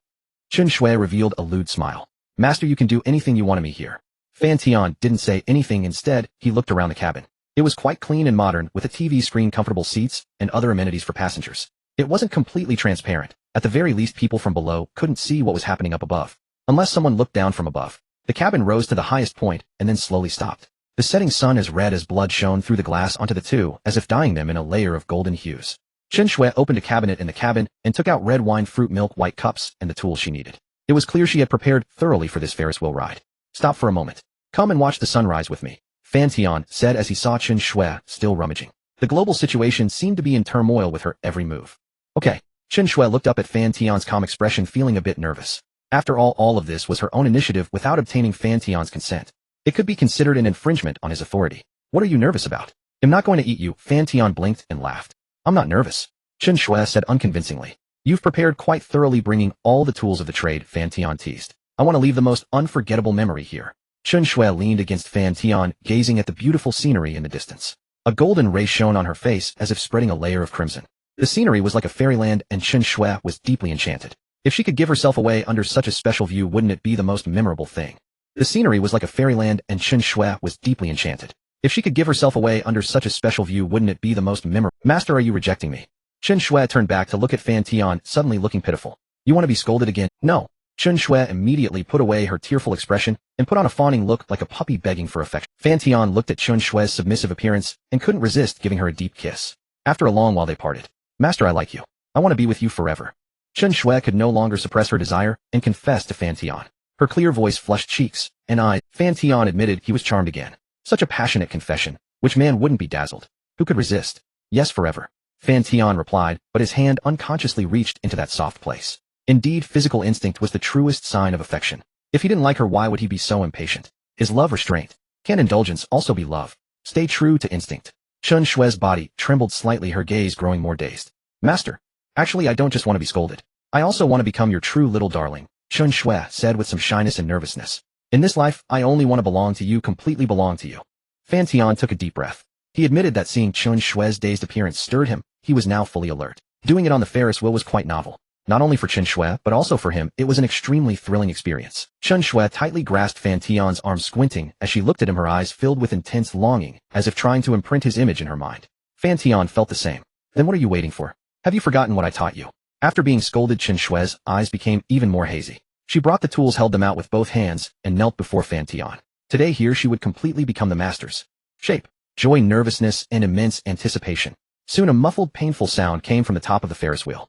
Chen Shui revealed a lewd smile. Master, you can do anything you want of me here. Fan Tian didn't say anything. Instead, he looked around the cabin. It was quite clean and modern, with a TV screen, comfortable seats, and other amenities for passengers. It wasn't completely transparent. At the very least, people from below couldn't see what was happening up above, unless someone looked down from above. The cabin rose to the highest point and then slowly stopped. The setting sun, as red as blood, shone through the glass onto the two, as if dyeing them in a layer of golden hues. Chen Shui opened a cabinet in the cabin and took out red wine, fruit, milk, white cups, and the tools she needed. It was clear she had prepared thoroughly for this Ferris wheel ride. Stop for a moment. Come and watch the sunrise with me, Fan Tian said as he saw Chen Shui still rummaging. The global situation seemed to be in turmoil with her every move. Okay. Chen Shui looked up at Fan Tian's calm expression, feeling a bit nervous. After all of this was her own initiative without obtaining Fan Tian's consent. It could be considered an infringement on his authority. What are you nervous about? I'm not going to eat you, Fan Tian blinked and laughed. I'm not nervous, Chen Shui said unconvincingly. You've prepared quite thoroughly, bringing all the tools of the trade, Fan Tian teased. I want to leave the most unforgettable memory here. Chen Shui leaned against Fan Tian, gazing at the beautiful scenery in the distance. A golden ray shone on her face as if spreading a layer of crimson. The scenery was like a fairyland, and Chen Shui was deeply enchanted. If she could give herself away under such a special view, wouldn't it be the most memorable thing? The scenery was like a fairyland, and Chen Shui was deeply enchanted. If she could give herself away under such a special view, wouldn't it be the most memorable? Master, are you rejecting me? Chen Shui turned back to look at Fan Tian, suddenly looking pitiful. You want to be scolded again? No. Chun Shui immediately put away her tearful expression and put on a fawning look like a puppy begging for affection. Fan Tian looked at Chun Shui's submissive appearance and couldn't resist giving her a deep kiss. After a long while they parted. Master, I like you. I want to be with you forever. Chun Shui could no longer suppress her desire and confessed to Fan Tian. Her clear voice flushed cheeks and eyes. Fan Tian admitted he was charmed again. Such a passionate confession. Which man wouldn't be dazzled? Who could resist? Yes, forever. Fan Tian replied, but his hand unconsciously reached into that soft place. Indeed, physical instinct was the truest sign of affection. If he didn't like her, why would he be so impatient? Is love restraint? Can indulgence also be love? Stay true to instinct. Chun Shui's body trembled slightly, her gaze growing more dazed. Master, actually I don't just want to be scolded. I also want to become your true little darling, Chun Shui said with some shyness and nervousness. In this life, I only want to belong to you, completely belong to you. Fan Tian took a deep breath. He admitted that seeing Chun Shui's dazed appearance stirred him. He was now fully alert. Doing it on the Ferris wheel was quite novel. Not only for Chun Shui, but also for him, it was an extremely thrilling experience. Chun Shui tightly grasped Fan Tian's arm, squinting as she looked at him, her eyes filled with intense longing, as if trying to imprint his image in her mind. Fan Tian felt the same. Then what are you waiting for? Have you forgotten what I taught you? After being scolded, Chun Shui's eyes became even more hazy. She brought the tools, held them out with both hands, and knelt before Fan Tian. Today here she would completely become the master's shape. Joy, nervousness, and immense anticipation. Soon a muffled, painful sound came from the top of the Ferris wheel.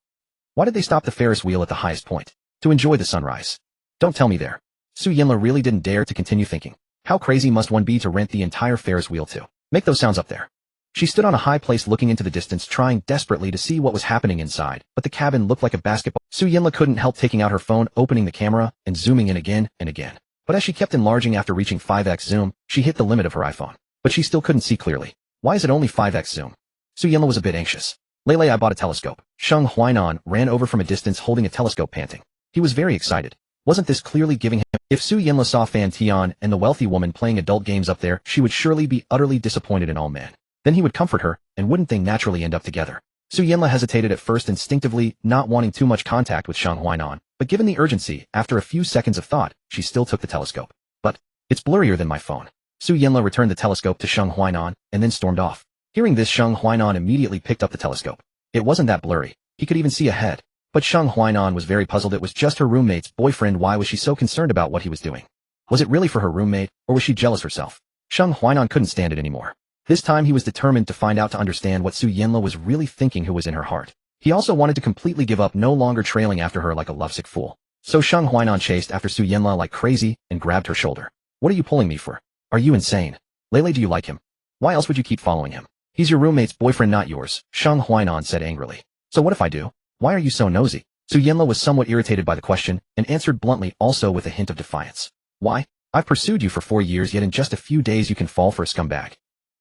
Why did they stop the Ferris wheel at the highest point? To enjoy the sunrise. Don't tell me there. Su Yinla really didn't dare to continue thinking. How crazy must one be to rent the entire Ferris wheel to make those sounds up there? She stood on a high place looking into the distance, trying desperately to see what was happening inside, but the cabin looked like a basketball. Su Yinla couldn't help taking out her phone, opening the camera, and zooming in again and again. But as she kept enlarging after reaching 5x zoom, she hit the limit of her iPhone. But she still couldn't see clearly. Why is it only 5x zoom? Su Yinla was a bit anxious. Lele, I bought a telescope. Sheng Huainan ran over from a distance holding a telescope, panting. He was very excited. Wasn't this clearly giving him? If Su Yinla saw Fan Tian and the wealthy woman playing adult games up there, she would surely be utterly disappointed in all men. Then he would comfort her, and wouldn't they naturally end up together? Su Yinla hesitated at first, instinctively not wanting too much contact with Sheng Huainan, but given the urgency, after a few seconds of thought, she still took the telescope. But it's blurrier than my phone. Su Yinla returned the telescope to Sheng Huainan, and then stormed off. Hearing this, Sheng Huainan immediately picked up the telescope. It wasn't that blurry. He could even see ahead. But Sheng Huainan was very puzzled. It was just her roommate's boyfriend. Why was she so concerned about what he was doing? Was it really for her roommate, or was she jealous herself? Sheng Huainan couldn't stand it anymore. This time he was determined to find out, to understand what Su Yinla was really thinking, who was in her heart. He also wanted to completely give up, no longer trailing after her like a lovesick fool. So Sheng Huainan chased after Su Yinla like crazy and grabbed her shoulder. What are you pulling me for? Are you insane? Lele, do you like him? Why else would you keep following him? He's your roommate's boyfriend, not yours, Sheng Huainan said angrily. So what if I do? Why are you so nosy? Su Yinla was somewhat irritated by the question, and answered bluntly, also with a hint of defiance. Why? I've pursued you for 4 years, yet in just a few days you can fall for a scumbag.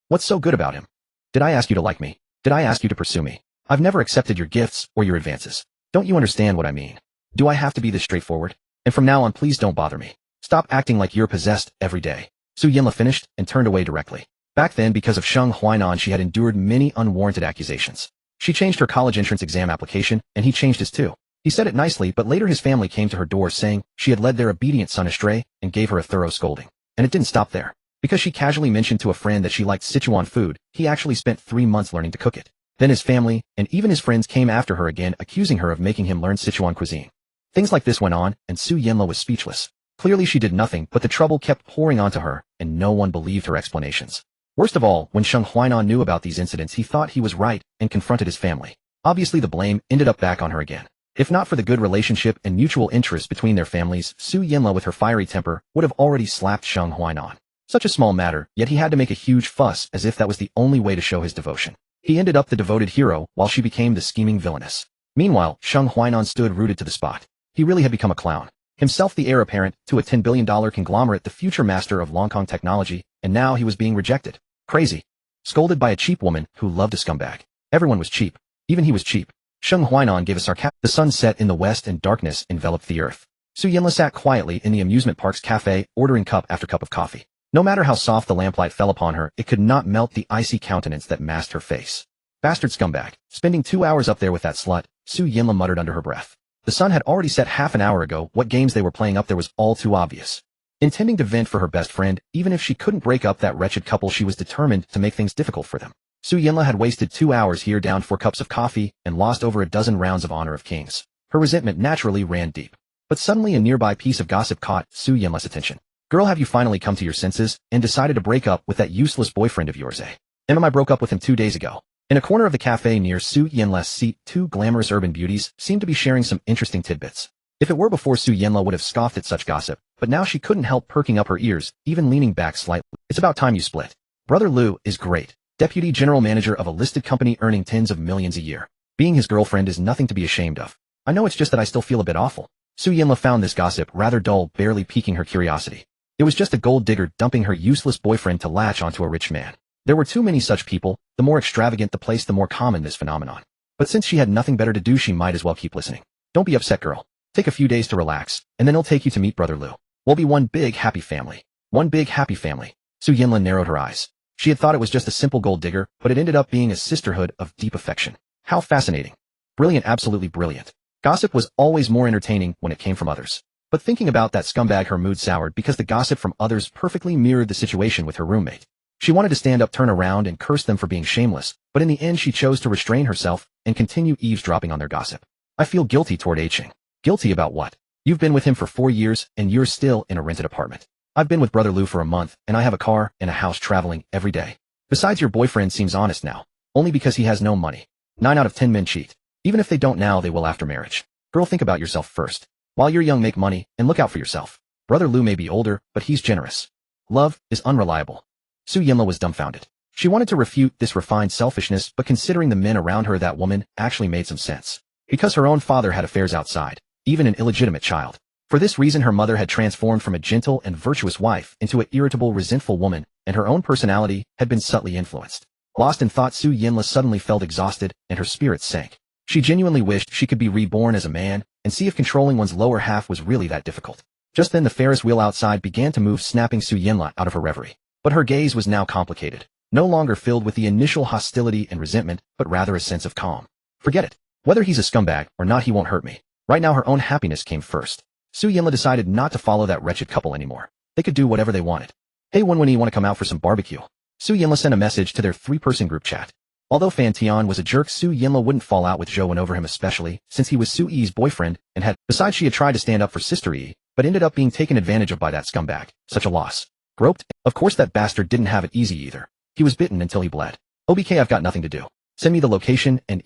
What's so good about him? Did I ask you to like me? Did I ask you to pursue me? I've never accepted your gifts or your advances. Don't you understand what I mean? Do I have to be this straightforward? And from now on, please don't bother me. Stop acting like you're possessed every day. Su Yinla finished and turned away directly. Back then, because of Sheng Huainan, she had endured many unwarranted accusations. She changed her college entrance exam application, and he changed his too. He said it nicely, but later his family came to her door saying she had led their obedient son astray and gave her a thorough scolding. And it didn't stop there. Because she casually mentioned to a friend that she liked Sichuan food, he actually spent 3 months learning to cook it. Then his family, and even his friends, came after her again, accusing her of making him learn Sichuan cuisine. Things like this went on, and Su Yinla was speechless. Clearly she did nothing, but the trouble kept pouring onto her, and no one believed her explanations. Worst of all, when Sheng Huainan knew about these incidents, he thought he was right and confronted his family. Obviously the blame ended up back on her again. If not for the good relationship and mutual interest between their families, Su Yinla with her fiery temper would have already slapped Sheng Huainan. Such a small matter, yet he had to make a huge fuss as if that was the only way to show his devotion. He ended up the devoted hero while she became the scheming villainess. Meanwhile, Sheng Huainan stood rooted to the spot. He really had become a clown. Himself the heir apparent to a $10 billion conglomerate, the future master of Long Kong technology, and now he was being rejected. Crazy. Scolded by a cheap woman who loved a scumbag. Everyone was cheap. Even he was cheap. Sheng Huainan gave a sarcastic. The sun set in the west and darkness enveloped the earth. Su Yinla sat quietly in the amusement park's cafe, ordering cup after cup of coffee. No matter how soft the lamplight fell upon her, it could not melt the icy countenance that masked her face. Bastard scumbag. Spending 2 hours up there with that slut, Su Yinla muttered under her breath. The sun had already set half an hour ago. What games they were playing up there was all too obvious. Intending to vent for her best friend, even if she couldn't break up that wretched couple, she was determined to make things difficult for them. Su Yinla had wasted 2 hours here, downed 4 cups of coffee, and lost over a dozen rounds of Honor of Kings. Her resentment naturally ran deep. But suddenly a nearby piece of gossip caught Su Yinla's attention. Girl, have you finally come to your senses and decided to break up with that useless boyfriend of yours, eh? I broke up with him 2 days ago. In a corner of the cafe near Su Yinla's seat, two glamorous urban beauties seemed to be sharing some interesting tidbits. If it were before, Su Yinla would have scoffed at such gossip, but now she couldn't help perking up her ears, even leaning back slightly. It's about time you split. Brother Lu is great. Deputy general manager of a listed company earning tens of millions a year. Being his girlfriend is nothing to be ashamed of. I know, it's just that I still feel a bit awful. Su Yinla found this gossip rather dull, barely piquing her curiosity. It was just a gold digger dumping her useless boyfriend to latch onto a rich man. There were too many such people. The more extravagant the place, the more common this phenomenon. But since she had nothing better to do, she might as well keep listening. Don't be upset, girl. Take a few days to relax, and then he'll take you to meet Brother Lu. We'll be one big happy family. One big happy family. Su Yinla narrowed her eyes. She had thought it was just a simple gold digger, but it ended up being a sisterhood of deep affection. How fascinating. Brilliant, absolutely brilliant. Gossip was always more entertaining when it came from others. But thinking about that scumbag, her mood soured because the gossip from others perfectly mirrored the situation with her roommate. She wanted to stand up, turn around, and curse them for being shameless, but in the end she chose to restrain herself and continue eavesdropping on their gossip. I feel guilty toward Ching. Guilty about what? You've been with him for 4 years, and you're still in a rented apartment. I've been with Brother Lu for a month, and I have a car and a house traveling every day. Besides, your boyfriend seems honest now. Only because he has no money. 9 out of 10 men cheat. Even if they don't now, they will after marriage. Girl, think about yourself first. While you're young, make money, and look out for yourself. Brother Lu may be older, but he's generous. Love is unreliable. Su Yinla was dumbfounded. She wanted to refute this refined selfishness, but considering the men around her, that woman actually made some sense. Because her own father had affairs outside. Even an illegitimate child. For this reason, her mother had transformed from a gentle and virtuous wife into an irritable, resentful woman, and her own personality had been subtly influenced. Lost in thought, Su Yinla suddenly felt exhausted, and her spirits sank. She genuinely wished she could be reborn as a man, and see if controlling one's lower half was really that difficult. Just then the Ferris wheel outside began to move, snapping Su Yinla out of her reverie. But her gaze was now complicated, no longer filled with the initial hostility and resentment, but rather a sense of calm. Forget it. Whether he's a scumbag or not, he won't hurt me. Right now her own happiness came first. Su Yinla decided not to follow that wretched couple anymore. They could do whatever they wanted. Hey, when you want to come out for some barbecue? Su Yinla sent a message to their 3-person group chat. Although Fan Tian was a jerk, Su Yinla wouldn't fall out with Zhou Wen over him, especially since he was Su Yi's boyfriend and had, besides, she had tried to stand up for Sister Yi, but ended up being taken advantage of by that scumbag. Such a loss. Groped? Of course that bastard didn't have it easy either. He was bitten until he bled. OBK, I've got nothing to do. Send me the location and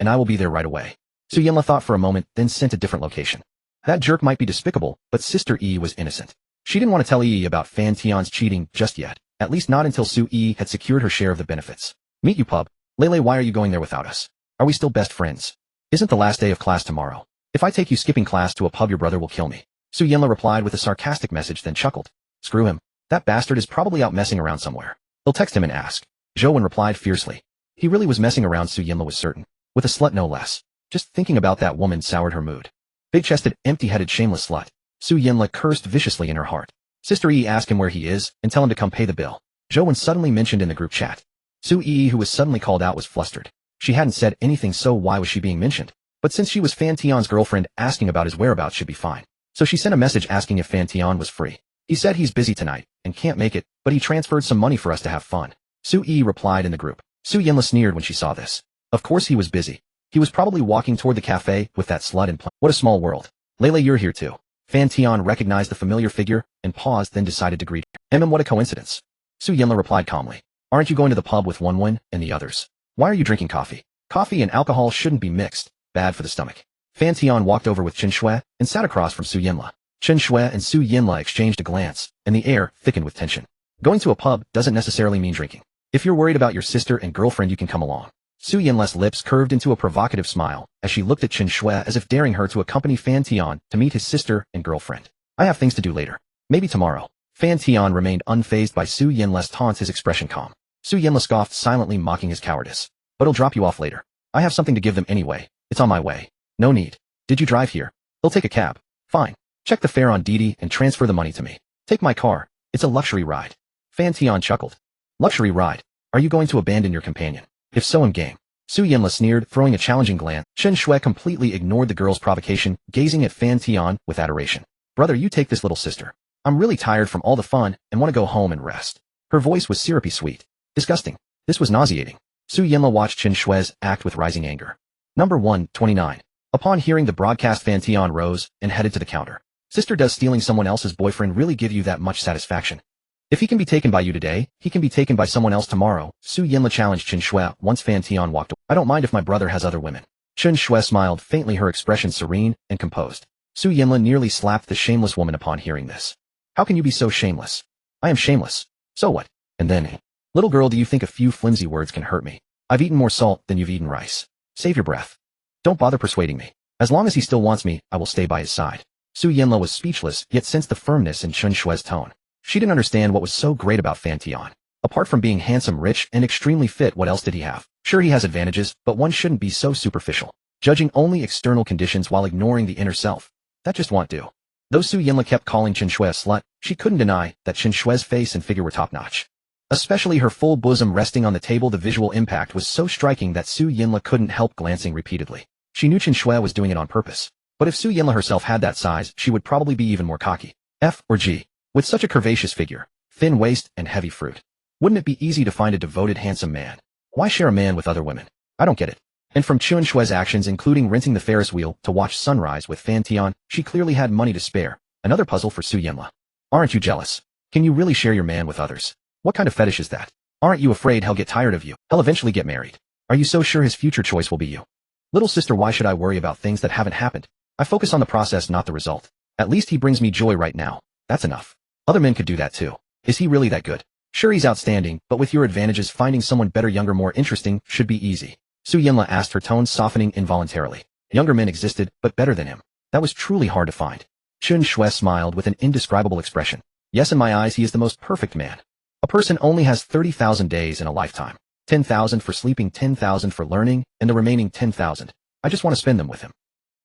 I will be there right away. Su Yinla thought for a moment, then sent a different location. That jerk might be despicable, but Sister Yi was innocent. She didn't want to tell Yi about Fan Tian's cheating just yet, at least not until Su Yi had secured her share of the benefits. Meet you, pub. Lele, why are you going there without us? Are we still best friends? Isn't the last day of class tomorrow? If I take you skipping class to a pub, your brother will kill me. Su Yinla replied with a sarcastic message, then chuckled. Screw him. That bastard is probably out messing around somewhere. He'll text him and ask. Zhou Wen replied fiercely. He really was messing around, Su Yinla was certain. With a slut no less. Just thinking about that woman soured her mood. Big-chested, empty-headed, shameless slut. Su Yinla cursed viciously in her heart. Sister Yi, ask him where he is, and tell him to come pay the bill. Zhou Wen suddenly mentioned in the group chat. Su Yi, who was suddenly called out, was flustered. She hadn't said anything, so why was she being mentioned? But since she was Fan Tian's girlfriend, asking about his whereabouts should be fine. So she sent a message asking if Fan Tian was free. He said he's busy tonight, and can't make it, but he transferred some money for us to have fun. Su Yi replied in the group. Su Yinla sneered when she saw this. Of course he was busy. He was probably walking toward the cafe with that slut in plan. What a small world. Lele, you're here too. Fan Tian recognized the familiar figure and paused, then decided to greet her. What a coincidence. Su Yinla replied calmly. Aren't you going to the pub with Wen and the others? Why are you drinking coffee? Coffee and alcohol shouldn't be mixed. Bad for the stomach. Fan Tian walked over with Chen Shui and sat across from Su Yinla. Chen Shui and Su Yinla exchanged a glance, and the air thickened with tension. Going to a pub doesn't necessarily mean drinking. If you're worried about your sister and girlfriend, you can come along. Su Yinla's lips curved into a provocative smile as she looked at Chen Shui as if daring her to accompany Fan Tian to meet his sister and girlfriend. I have things to do later. Maybe tomorrow. Fan Tian remained unfazed by Su Yinla's taunts, his expression calm. Su Yinla scoffed, silently mocking his cowardice. But he'll drop you off later. I have something to give them anyway. It's on my way. No need. Did you drive here? He'll take a cab. Fine. Check the fare on Didi and transfer the money to me. Take my car. It's a luxury ride. Fan Tian chuckled. Luxury ride? Are you going to abandon your companion? If so, I'm game. Su Yinla sneered, throwing a challenging glance. Chen Shui completely ignored the girl's provocation, gazing at Fan Tian with adoration. Brother, you take this little sister. I'm really tired from all the fun and want to go home and rest. Her voice was syrupy sweet. Disgusting. This was nauseating. Su Yinla watched Chen Shui's act with rising anger. Number 129. Upon hearing the broadcast, Fan Tian rose and headed to the counter. Sister, does stealing someone else's boyfriend really give you that much satisfaction? If he can be taken by you today, he can be taken by someone else tomorrow, Su Yinla challenged Chen Shui once Fan Tian walked away. I don't mind if my brother has other women. Chen Shui smiled faintly, her expression serene and composed. Su Yinla nearly slapped the shameless woman upon hearing this. How can you be so shameless? I am shameless. So what? And then, little girl, do you think a few flimsy words can hurt me? I've eaten more salt than you've eaten rice. Save your breath. Don't bother persuading me. As long as he still wants me, I will stay by his side. Su Yinla was speechless, yet sensed the firmness in Chen Shui's tone. She didn't understand what was so great about Fan Tian. Apart from being handsome, rich, and extremely fit, what else did he have? Sure, he has advantages, but one shouldn't be so superficial, judging only external conditions while ignoring the inner self. That just won't do. Though Su Yinla kept calling Chen Shui a slut, she couldn't deny that Chen Shui's face and figure were top-notch. Especially her full bosom resting on the table, the visual impact was so striking that Su Yinla couldn't help glancing repeatedly. She knew Chen Shui was doing it on purpose. But if Su Yinla herself had that size, she would probably be even more cocky. F or G. With such a curvaceous figure, thin waist, and heavy fruit, wouldn't it be easy to find a devoted, handsome man? Why share a man with other women? I don't get it. And from Chen Shui's actions, including renting the Ferris wheel to watch sunrise with Fan Tian, she clearly had money to spare. Another puzzle for Su Yinla. Aren't you jealous? Can you really share your man with others? What kind of fetish is that? Aren't you afraid he'll get tired of you? He'll eventually get married. Are you so sure his future choice will be you? Little sister, why should I worry about things that haven't happened? I focus on the process, not the result. At least he brings me joy right now. That's enough. Other men could do that too. Is he really that good? Sure, he's outstanding, but with your advantages, finding someone better, younger, more interesting should be easy. Su Yinla asked, her tone softening involuntarily. Younger men existed, but better than him. That was truly hard to find. Chen Shui smiled with an indescribable expression. Yes, in my eyes, he is the most perfect man. A person only has 30,000 days in a lifetime. 10,000 for sleeping, 10,000 for learning, and the remaining 10,000. I just want to spend them with him.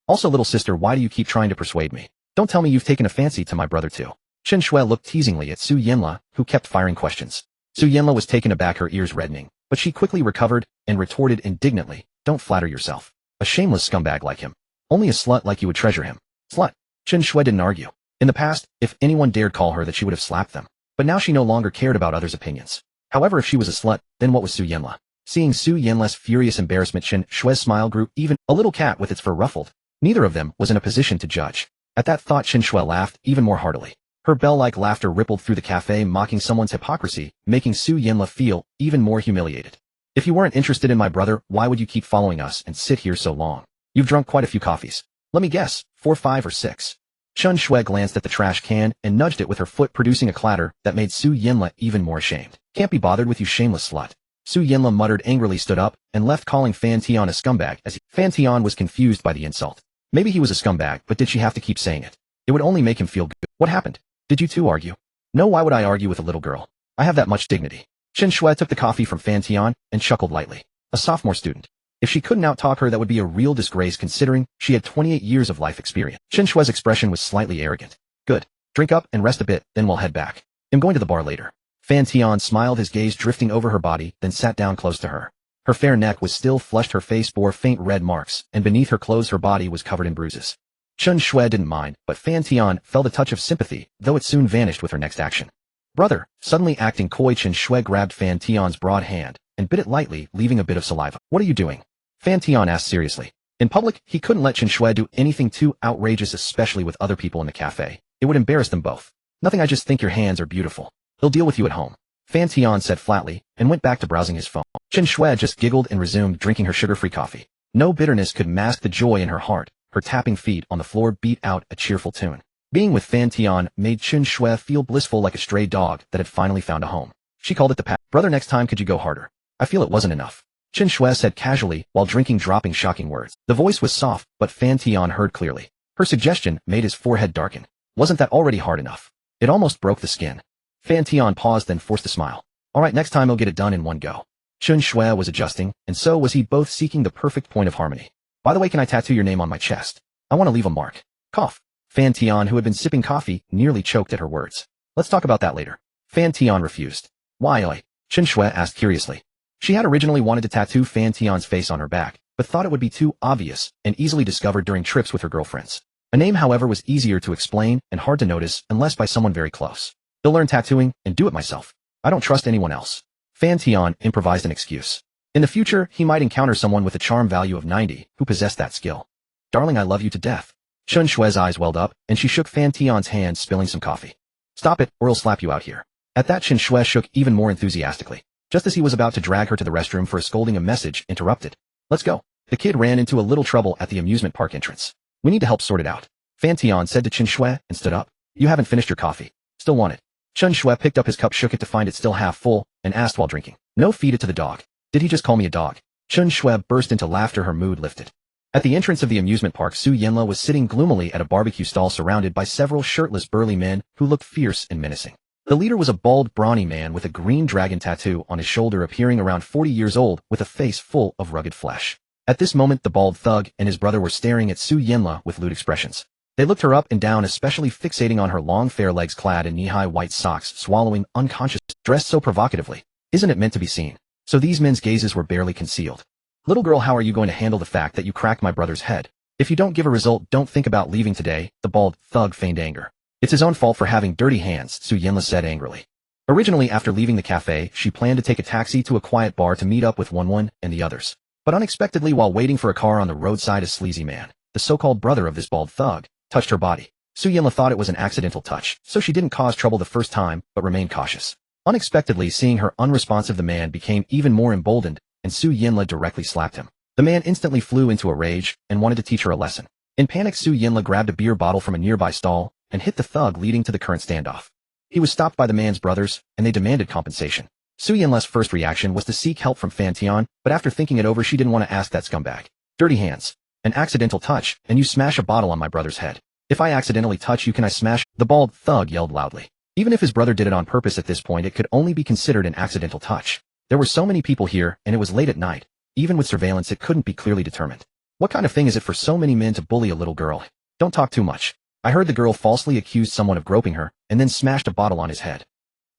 Also, little sister, why do you keep trying to persuade me? Don't tell me you've taken a fancy to my brother too. Chen Shui looked teasingly at Su Yinla, who kept firing questions. Su Yinla was taken aback, her ears reddening, but she quickly recovered and retorted indignantly, don't flatter yourself. A shameless scumbag like him. Only a slut like you would treasure him. Slut. Chen Shui didn't argue. In the past, if anyone dared call her that, she would have slapped them. But now she no longer cared about others' opinions. However, if she was a slut, then what was Su Yinla? Seeing Su Yinla's furious embarrassment, Chen Shui's smile grew even. A little cat with its fur ruffled. Neither of them was in a position to judge. At that thought, Chen Shui laughed even more heartily. Her bell-like laughter rippled through the cafe, mocking someone's hypocrisy, making Su Yinla feel even more humiliated. If you weren't interested in my brother, why would you keep following us and sit here so long? You've drunk quite a few coffees. Let me guess, 4, 5, or 6. Chen Shui glanced at the trash can and nudged it with her foot, producing a clatter that made Su Yinla even more ashamed. Can't be bothered with you, shameless slut. Su Yinla muttered angrily, stood up, and left, calling Fan Tian a scumbag as Fan Tian was confused by the insult. Maybe he was a scumbag, but did she have to keep saying it? It would only make him feel good. What happened? Did you two argue? No, why would I argue with a little girl? I have that much dignity. Chen Shui took the coffee from Fan Tian and chuckled lightly. A sophomore student. If she couldn't outtalk her, that would be a real disgrace considering she had 28 years of life experience. Chen Shui's expression was slightly arrogant. Good. Drink up and rest a bit, then we'll head back. I'm going to the bar later. Fan Tian smiled, his gaze drifting over her body, then sat down close to her. Her fair neck was still flushed, her face bore faint red marks, and beneath her clothes her body was covered in bruises. Chen Shui didn't mind, but Fan Tian felt a touch of sympathy, though it soon vanished with her next action. Brother, suddenly acting coy, Chen Shui grabbed Fan Tian's broad hand and bit it lightly, leaving a bit of saliva. What are you doing? Fan Tian asked seriously. In public, he couldn't let Chen Shui do anything too outrageous, especially with other people in the cafe. It would embarrass them both. Nothing, I just think your hands are beautiful. He'll deal with you at home. Fan Tian said flatly, and went back to browsing his phone. Chen Shui just giggled and resumed drinking her sugar-free coffee. No bitterness could mask the joy in her heart. Her tapping feet on the floor beat out a cheerful tune. Being with Fan Tian made Chen Shui feel blissful, like a stray dog that had finally found a home. She called it the pat. Brother, next time could you go harder? I feel it wasn't enough. Chen Shui said casually while drinking, dropping shocking words. The voice was soft, but Fan Tian heard clearly. Her suggestion made his forehead darken. Wasn't that already hard enough? It almost broke the skin. Fan Tian paused, then forced a smile. All right, next time I'll get it done in one go. Chen Shui was adjusting, and so was he, both seeking the perfect point of harmony. By the way, can I tattoo your name on my chest? I want to leave a mark. Cough. Fan Tian, who had been sipping coffee, nearly choked at her words. Let's talk about that later. Fan Tian refused. Why? Chen Shui asked curiously. She had originally wanted to tattoo Fan Tian's face on her back, but thought it would be too obvious and easily discovered during trips with her girlfriends. A name, however, was easier to explain and hard to notice unless by someone very close. I'll learn tattooing and do it myself. I don't trust anyone else. Fan Tian improvised an excuse. In the future, he might encounter someone with a charm value of 90 who possessed that skill. Darling, I love you to death. Chen Shue's eyes welled up, and she shook Fan Tian's hand, spilling some coffee. Stop it, or I'll slap you out here. At that, Chen Shue shook even more enthusiastically. Just as he was about to drag her to the restroom for a scolding, a message interrupted. Let's go. The kid ran into a little trouble at the amusement park entrance. We need to help sort it out. Fan Tian said to Chen Shue and stood up. You haven't finished your coffee. Still want it? Chen Shue picked up his cup, shook it to find it still half full, and asked while drinking. No, feed it to the dog. Did he just call me a dog? Chen Shue burst into laughter, her mood lifted. At the entrance of the amusement park, Su Yanla was sitting gloomily at a barbecue stall surrounded by several shirtless burly men who looked fierce and menacing. The leader was a bald, brawny man with a green dragon tattoo on his shoulder, appearing around 40 years old with a face full of rugged flesh. At this moment, the bald thug and his brother were staring at Su Yanla with lewd expressions. They looked her up and down, especially fixating on her long fair legs clad in knee-high white socks, swallowing, unconscious, dressed so provocatively. Isn't it meant to be seen? So these men's gazes were barely concealed. Little girl, how are you going to handle the fact that you cracked my brother's head? If you don't give a result, don't think about leaving today, the bald thug feigned anger. It's his own fault for having dirty hands, Su Yanla said angrily. Originally, after leaving the cafe, she planned to take a taxi to a quiet bar to meet up with Wen and the others. But unexpectedly, while waiting for a car on the roadside, a sleazy man, the so-called brother of this bald thug, touched her body. Su Yanla thought it was an accidental touch, so she didn't cause trouble the first time, but remained cautious. Unexpectedly, seeing her unresponsive, the man became even more emboldened, and Su Yanla directly slapped him. The man instantly flew into a rage and wanted to teach her a lesson. In panic, Su Yanla grabbed a beer bottle from a nearby stall and hit the thug, leading to the current standoff. He was stopped by the man's brothers, and they demanded compensation. Su Yanla's first reaction was to seek help from Fan Tian, but after thinking it over, she didn't want to ask that scumbag. Dirty hands. An accidental touch, and you smash a bottle on my brother's head. If I accidentally touch you, can I smash? The bald thug yelled loudly. Even if his brother did it on purpose, at this point it could only be considered an accidental touch. There were so many people here, and it was late at night. Even with surveillance, it couldn't be clearly determined. What kind of thing is it for so many men to bully a little girl? Don't talk too much. I heard the girl falsely accused someone of groping her, and then smashed a bottle on his head.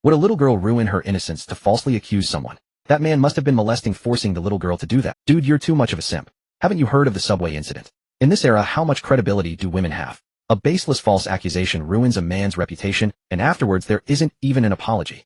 Would a little girl ruin her innocence to falsely accuse someone? That man must have been molesting, forcing the little girl to do that. Dude, you're too much of a simp. Haven't you heard of the subway incident? In this era, how much credibility do women have? A baseless false accusation ruins a man's reputation, and afterwards there isn't even an apology.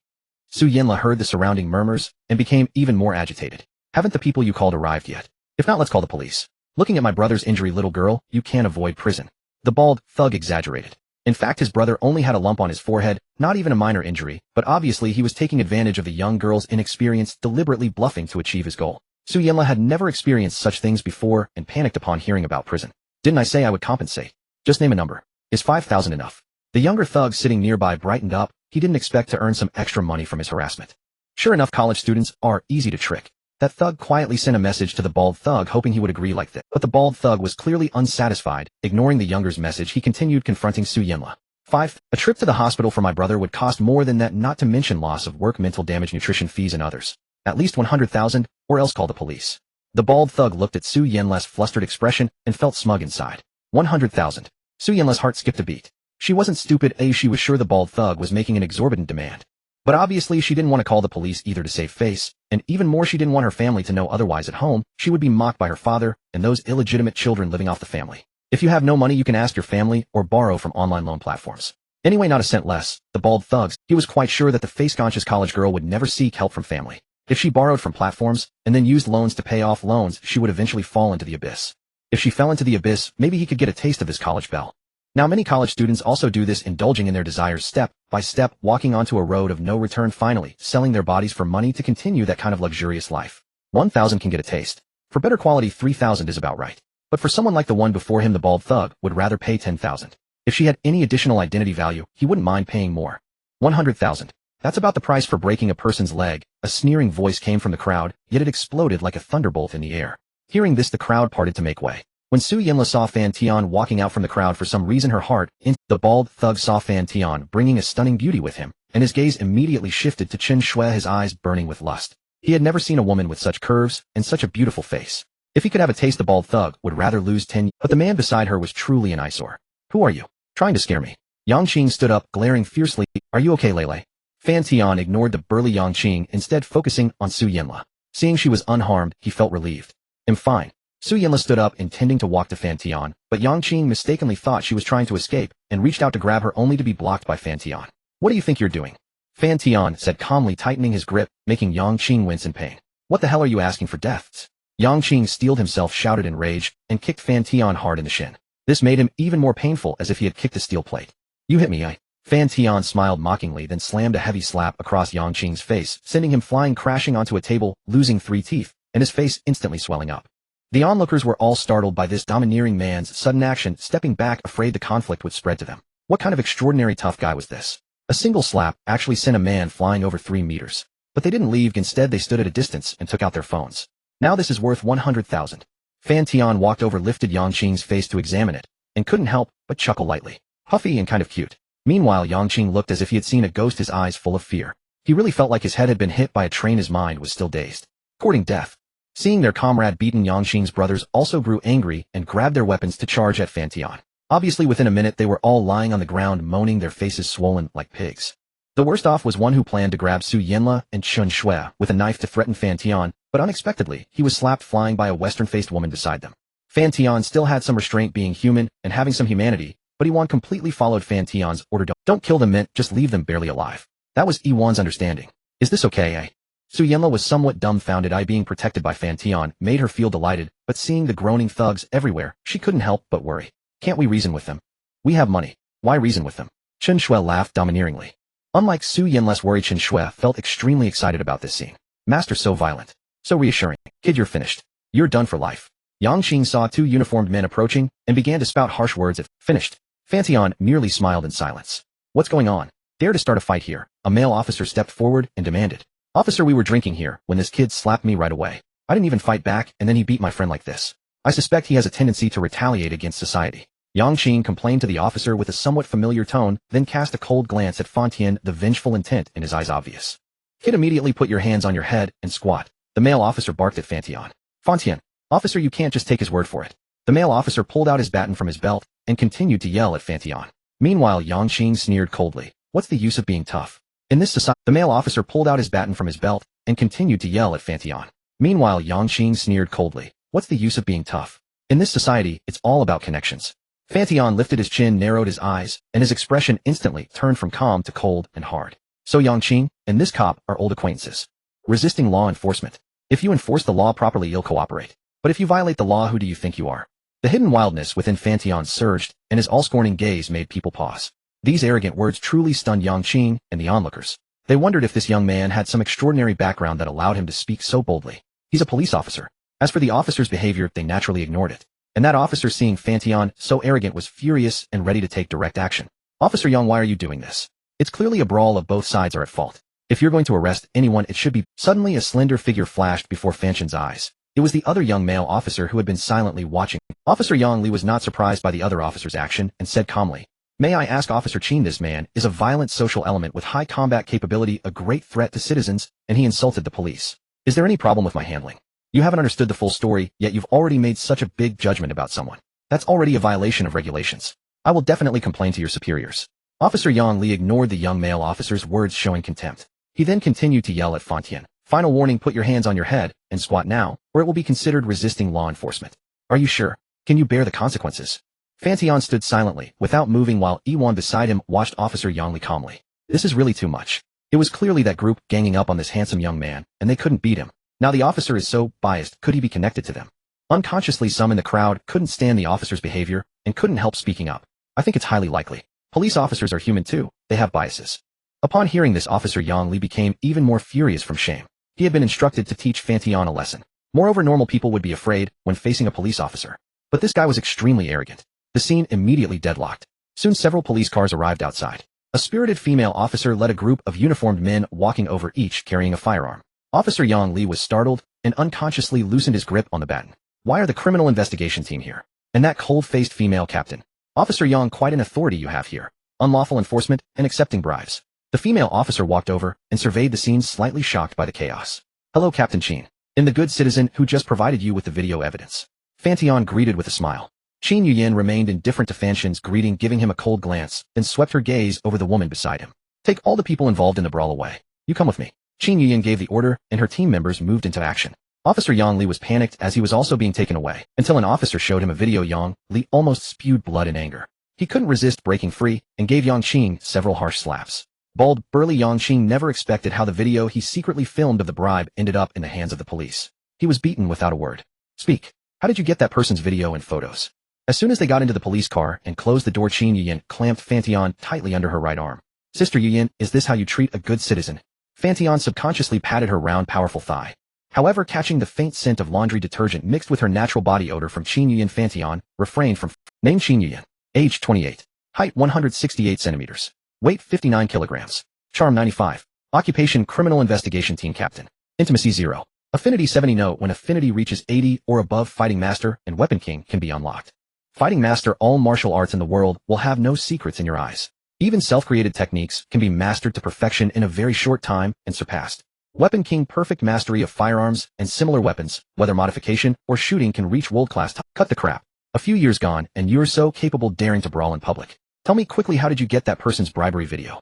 Su Yanla heard the surrounding murmurs and became even more agitated. Haven't the people you called arrived yet? If not, let's call the police. Looking at my brother's injury, little girl, you can't avoid prison. The bald thug exaggerated. In fact, his brother only had a lump on his forehead, not even a minor injury, but obviously he was taking advantage of the young girl's inexperience, deliberately bluffing to achieve his goal. Su Yanla had never experienced such things before and panicked upon hearing about prison. Didn't I say I would compensate? Just name a number. Is 5,000 enough? The younger thug sitting nearby brightened up. He didn't expect to earn some extra money from his harassment. Sure enough, college students are easy to trick. That thug quietly sent a message to the bald thug, hoping he would agree like that. But the bald thug was clearly unsatisfied. Ignoring the younger's message, he continued confronting Su Yanla. 5. A trip to the hospital for my brother would cost more than that, not to mention loss of work, mental damage, nutrition fees, and others. At least 100,000, or else call the police. The bald thug looked at Su Yanla's flustered expression and felt smug inside. 100,000. Su Yanla's heart skipped a beat. She wasn't stupid, she was sure the bald thug was making an exorbitant demand. But obviously she didn't want to call the police either to save face, and even more, she didn't want her family to know otherwise. At home, she would be mocked by her father and those illegitimate children living off the family. If you have no money, you can ask your family or borrow from online loan platforms. Anyway, not a cent less. The bald thugs, he was quite sure that the face-conscious college girl would never seek help from family. If she borrowed from platforms and then used loans to pay off loans, she would eventually fall into the abyss. If she fell into the abyss, maybe he could get a taste of his college bell. Now many college students also do this, indulging in their desires step by step, walking onto a road of no return, finally selling their bodies for money to continue that kind of luxurious life. 1,000 can get a taste. For better quality, 3,000 is about right. But for someone like the one before him, the bald thug would rather pay 10,000. If she had any additional identity value, he wouldn't mind paying more. 100,000. That's about the price for breaking a person's leg. A sneering voice came from the crowd, yet it exploded like a thunderbolt in the air. Hearing this, the crowd parted to make way. When Su Yanla saw Fan Tian walking out from the crowd, for some reason her heart, the bald thug saw Fan Tian bringing a stunning beauty with him, and his gaze immediately shifted to Chen Shue, his eyes burning with lust. He had never seen a woman with such curves and such a beautiful face. If he could have a taste, the bald thug would rather lose 10, but the man beside her was truly an eyesore. Who are you? Trying to scare me? Yang Qing stood up, glaring fiercely. Are you okay, Lele? Fan Tian ignored the burly Yang Qing, instead focusing on Su Yanla. Seeing she was unharmed, he felt relieved. I'm fine. Su Yanla stood up, intending to walk to Fan Tian, but Yang Qing mistakenly thought she was trying to escape, and reached out to grab her, only to be blocked by Fan Tian. What do you think you're doing? Fan Tian said calmly, tightening his grip, making Yang Qing wince in pain. What the hell are you asking for, deaths? Yang Qing steeled himself, shouted in rage, and kicked Fan Tian hard in the shin. This made him even more painful, as if he had kicked a steel plate. You hit me, Fan Tian smiled mockingly, then slammed a heavy slap across Yang Qing's face, sending him flying crashing onto a table, losing 3 teeth, and his face instantly swelling up. The onlookers were all startled by this domineering man's sudden action, stepping back, afraid the conflict would spread to them. What kind of extraordinary tough guy was this? A single slap actually sent a man flying over 3 meters. But they didn't leave, instead they stood at a distance and took out their phones. Now this is worth 100,000. Fan Tian walked over, lifted Yang Qing's face to examine it, and couldn't help but chuckle lightly. Puffy and kind of cute. Meanwhile, Yang Qing looked as if he had seen a ghost, his eyes full of fear. He really felt like his head had been hit by a train, his mind was still dazed. Courting death. Seeing their comrade beaten, Yang Qing's brothers also grew angry and grabbed their weapons to charge at Fan Tian. Obviously within a minute they were all lying on the ground, moaning, their faces swollen like pigs. The worst off was one who planned to grab Su Yanle and Chen Shui with a knife to threaten Fan Tian, but unexpectedly, he was slapped flying by a western-faced woman beside them. Fan Tian still had some restraint, being human and having some humanity, but Yiwan completely followed Fan Tian's order. Don't kill them, meant just leave them barely alive. That was Yiwan's understanding. Is this okay, Su Yanle was somewhat dumbfounded. Being protected by Fan Tian made her feel delighted, but seeing the groaning thugs everywhere, she couldn't help but worry. Can't we reason with them? We have money. Why reason with them? Chen Shui laughed domineeringly. Unlike Su Yanle's worry, Chen Shui felt extremely excited about this scene. Master, so violent. So reassuring. Kid, you're finished. You're done for life. Yang Qing saw 2 uniformed men approaching and began to spout harsh words at finished. Fan Tian merely smiled in silence. What's going on? Dare to start a fight here? A male officer stepped forward and demanded. Officer, we were drinking here when this kid slapped me right away. I didn't even fight back, and then he beat my friend like this. I suspect he has a tendency to retaliate against society. Yang Qing complained to the officer with a somewhat familiar tone, then cast a cold glance at Fan Tian, the vengeful intent in his eyes obvious. Kid, immediately put your hands on your head and squat. The male officer barked at Fan Tian. Fan Tian, officer, you can't just take his word for it. The male officer pulled out his baton from his belt and continued to yell at Fan Tian. Meanwhile, Yang Qing sneered coldly. What's the use of being tough? In this society, the male officer pulled out his baton from his belt and continued to yell at Fan Tian. Meanwhile, Yang Qing sneered coldly. What's the use of being tough? In this society, it's all about connections. Fan Tian lifted his chin, narrowed his eyes, and his expression instantly turned from calm to cold and hard. So Yang Qing and this cop are old acquaintances. Resisting law enforcement. If you enforce the law properly, you'll cooperate. But if you violate the law, who do you think you are? The hidden wildness within Fan Tian surged, and his all-scorning gaze made people pause. These arrogant words truly stunned Yang Qing and the onlookers. They wondered if this young man had some extraordinary background that allowed him to speak so boldly. He's a police officer. As for the officer's behavior, they naturally ignored it. And that officer, seeing Fan Tian so arrogant, was furious and ready to take direct action. Officer Yang, why are you doing this? It's clearly a brawl of both sides are at fault. If you're going to arrest anyone, it should be. Suddenly a slender figure flashed before Fan Tian's eyes. It was the other young male officer who had been silently watching. Officer Yang Li was not surprised by the other officer's action and said calmly, "May I ask Officer Qin, this man is a violent social element with high combat capability, a great threat to citizens, and he insulted the police. Is there any problem with my handling? You haven't understood the full story, yet you've already made such a big judgment about someone. That's already a violation of regulations. I will definitely complain to your superiors." Officer Yang Li ignored the young male officer's words, showing contempt. He then continued to yell at Fan Tian. "Final warning, put your hands on your head and squat now, or it will be considered resisting law enforcement. Are you sure? Can you bear the consequences?" Fan Tian stood silently, without moving, while Yiwan beside him watched Officer Yang Li calmly. This is really too much. It was clearly that group ganging up on this handsome young man, and they couldn't beat him. Now the officer is so biased, could he be connected to them? Unconsciously, some in the crowd couldn't stand the officer's behavior and couldn't help speaking up. I think it's highly likely. Police officers are human too, they have biases. Upon hearing this, Officer Yang Li became even more furious from shame. He had been instructed to teach Fan Tian a lesson. Moreover, normal people would be afraid when facing a police officer. But this guy was extremely arrogant. The scene immediately deadlocked. Soon several police cars arrived outside. A spirited female officer led a group of uniformed men walking over, each carrying a firearm. Officer Yang Li was startled and unconsciously loosened his grip on the baton. Why are the criminal investigation team here? And that cold-faced female captain? Officer Yang, quite an authority you have here. Unlawful enforcement and accepting bribes. The female officer walked over and surveyed the scene, slightly shocked by the chaos. Hello, Captain Qin. And the good citizen who just provided you with the video evidence. Fan Tian greeted with a smile. Qin Yuyan remained indifferent to Fan Tian's greeting, giving him a cold glance, then swept her gaze over the woman beside him. Take all the people involved in the brawl away. You come with me. Qin Yuyan gave the order, and her team members moved into action. Officer Yang Li was panicked as he was also being taken away, until an officer showed him a video. Yang Li almost spewed blood in anger. He couldn't resist breaking free and gave Yang Qing several harsh slaps. Bald, burly Yang Qing never expected how the video he secretly filmed of the bribe ended up in the hands of the police. He was beaten without a word. Speak. How did you get that person's video and photos? As soon as they got into the police car and closed the door, Qin Yuyan clamped Fan Tian tightly under her right arm. Sister Yuyan, is this how you treat a good citizen? Fan Tian subconsciously patted her round, powerful thigh. However, catching the faint scent of laundry detergent mixed with her natural body odor from Qin Yuyan, Fan Tian refrained from. Name: Qin Yuyan. Age 28. Height 168 centimeters. Weight 59 kilograms. Charm 95. Occupation: criminal investigation team captain. Intimacy 0. Affinity 70. Note: when affinity reaches 80 or above, Fighting Master and Weapon King can be unlocked. Fighting Master: all martial arts in the world will have no secrets in your eyes. Even self-created techniques can be mastered to perfection in a very short time and surpassed. Weapon King: perfect mastery of firearms and similar weapons, whether modification or shooting, can reach world-class. Cut the crap. A few years gone, and you're so capable daring to brawl in public. Tell me quickly, how did you get that person's bribery video?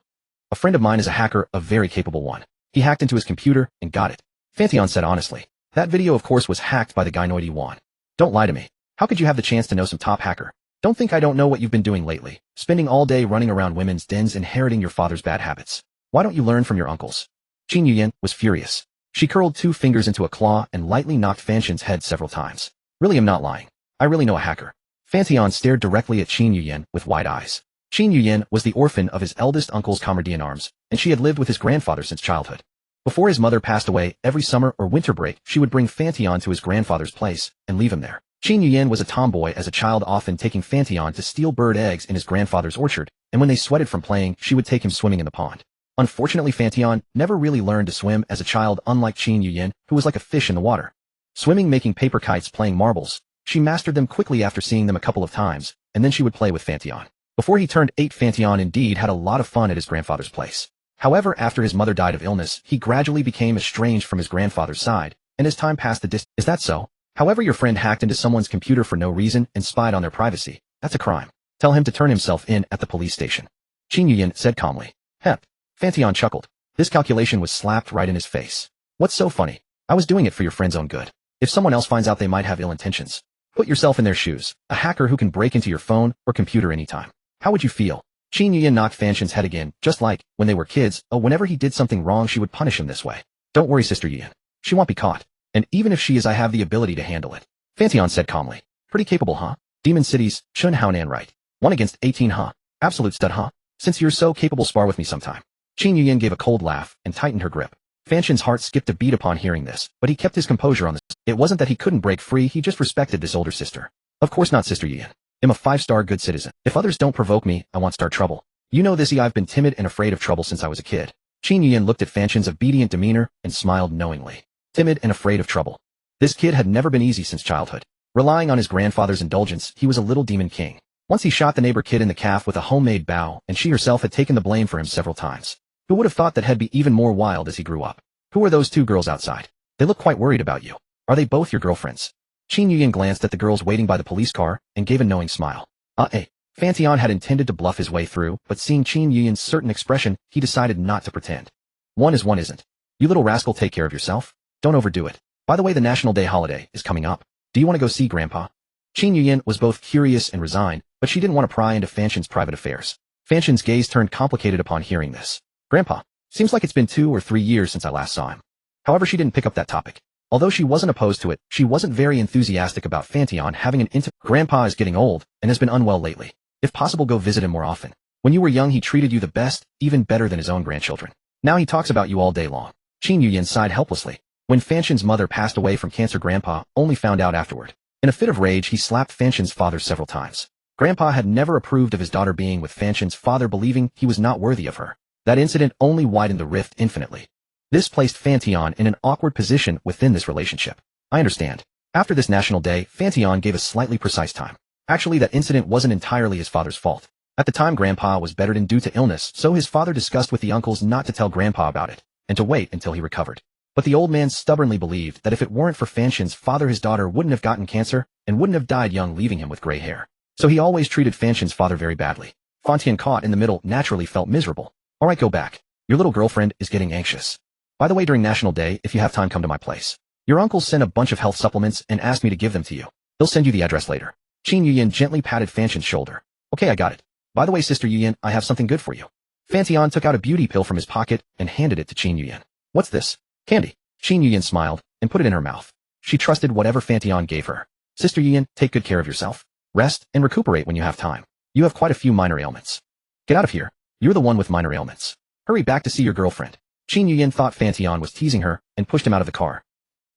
A friend of mine is a hacker, a very capable one. He hacked into his computer and got it. Fan Tian said honestly. That video of course was hacked by the gynoid Yuan. Don't lie to me. How could you have the chance to know some top hacker? Don't think I don't know what you've been doing lately, spending all day running around women's dens, inheriting your father's bad habits. Why don't you learn from your uncles? Qin Yuyan was furious. She curled 2 fingers into a claw and lightly knocked Fan Tian's head several times. Really, I'm not lying. I really know a hacker. Fan Tian stared directly at Qin Yuyan with wide eyes. Qin Yuyan was the orphan of his eldest uncle's comrade in arms, and she had lived with his grandfather since childhood. Before his mother passed away, every summer or winter break, she would bring Fan Tian to his grandfather's place and leave him there. Qin Yuyan was a tomboy as a child, often taking Fan Tian to steal bird eggs in his grandfather's orchard, and when they sweated from playing, she would take him swimming in the pond. Unfortunately, Fan Tian never really learned to swim as a child, unlike Qin Yuyan, who was like a fish in the water. Swimming, making paper kites, playing marbles. She mastered them quickly after seeing them a couple of times, and then she would play with Fan Tian. Before he turned 8, Fan Tian indeed had a lot of fun at his grandfather's place. However, after his mother died of illness, he gradually became estranged from his grandfather's side, and as time passed, the distance. Is that so? However, your friend hacked into someone's computer for no reason and spied on their privacy. That's a crime. Tell him to turn himself in at the police station. Qin Yuyan said calmly. Hep. Fan Tian chuckled. This calculation was slapped right in his face. What's so funny? I was doing it for your friend's own good. If someone else finds out, they might have ill intentions. Put yourself in their shoes. A hacker who can break into your phone or computer anytime. How would you feel? Qin Yuyan knocked Fan Tian's head again, just like, when they were kids. Oh, whenever he did something wrong, she would punish him this way. Don't worry, Sister Yuyan. She won't be caught. And even if she is, I have the ability to handle it. Fan Tian said calmly. Pretty capable, huh? Demon Cities, Shun Haonan, right? 1 against 18, huh? Absolute stud, huh? Since you're so capable, spar with me sometime. Qin Yuyan gave a cold laugh and tightened her grip. Fan Tian's heart skipped a beat upon hearing this, but he kept his composure on this. It wasn't that he couldn't break free, he just respected this older sister. Of course not, Sister Yuyan. I'm a 5-star good citizen. If others don't provoke me, I won't start trouble. You know this, I've been timid and afraid of trouble since I was a kid. Qin Yuyan looked at Fan Tian's obedient demeanor and smiled knowingly. Timid and afraid of trouble. This kid had never been easy since childhood. Relying on his grandfather's indulgence, he was a little demon king. Once he shot the neighbor kid in the calf with a homemade bow, and she herself had taken the blame for him several times. Who would have thought that he'd be even more wild as he grew up? Who are those 2 girls outside? They look quite worried about you. Are they both your girlfriends? Qin Yuyan glanced at the girls waiting by the police car and gave a knowing smile. Fan Tian had intended to bluff his way through, but seeing Qin Yuyan's certain expression, he decided not to pretend. One is, one isn't. You little rascal, take care of yourself. Don't overdo it. By the way, the National Day holiday is coming up. Do you want to go see Grandpa? Qin Yuyan was both curious and resigned, but she didn't want to pry into Fan Tian's private affairs. Fan Tian's gaze turned complicated upon hearing this. Grandpa. Seems like it's been 2 or 3 years since I last saw him. However, she didn't pick up that topic. Although she wasn't opposed to it, she wasn't very enthusiastic about Fan Tian having an Grandpa is getting old and has been unwell lately. If possible, go visit him more often. When you were young, he treated you the best, even better than his own grandchildren. Now he talks about you all day long. Qin Yuyan sighed helplessly. When Fan Tian's mother passed away from cancer, Grandpa only found out afterward. In a fit of rage, he slapped Fan Tian's father several times. Grandpa had never approved of his daughter being with Fan Tian's father, believing he was not worthy of her. That incident only widened the rift infinitely. This placed Fan Tian in an awkward position within this relationship. I understand. After this National Day, Fan Tian gave a slightly precise time. Actually, that incident wasn't entirely his father's fault. At the time, Grandpa was bedridden due to illness, so his father discussed with the uncles not to tell Grandpa about it, and to wait until he recovered. But the old man stubbornly believed that if it weren't for Fan Tian's father, his daughter wouldn't have gotten cancer, and wouldn't have died young, leaving him with gray hair. So he always treated Fan Tian's father very badly. Fan Tian, caught in the middle, naturally felt miserable. Alright, go back. Your little girlfriend is getting anxious. By the way, during National Day, if you have time, come to my place. Your uncle sent a bunch of health supplements and asked me to give them to you. He'll send you the address later. Qin Yuyan gently patted Fan Tian's shoulder. Okay, I got it. By the way, Sister Yuyan, I have something good for you. Fan Tian took out a beauty pill from his pocket and handed it to Qin Yuyan. What's this? Candy. Qin Yuyan smiled and put it in her mouth. She trusted whatever Fan Tian gave her. Sister Yin, take good care of yourself. Rest and recuperate when you have time. You have quite a few minor ailments. Get out of here. You're the one with minor ailments. Hurry back to see your girlfriend. Qin Yuyin thought Fan Tian was teasing her and pushed him out of the car.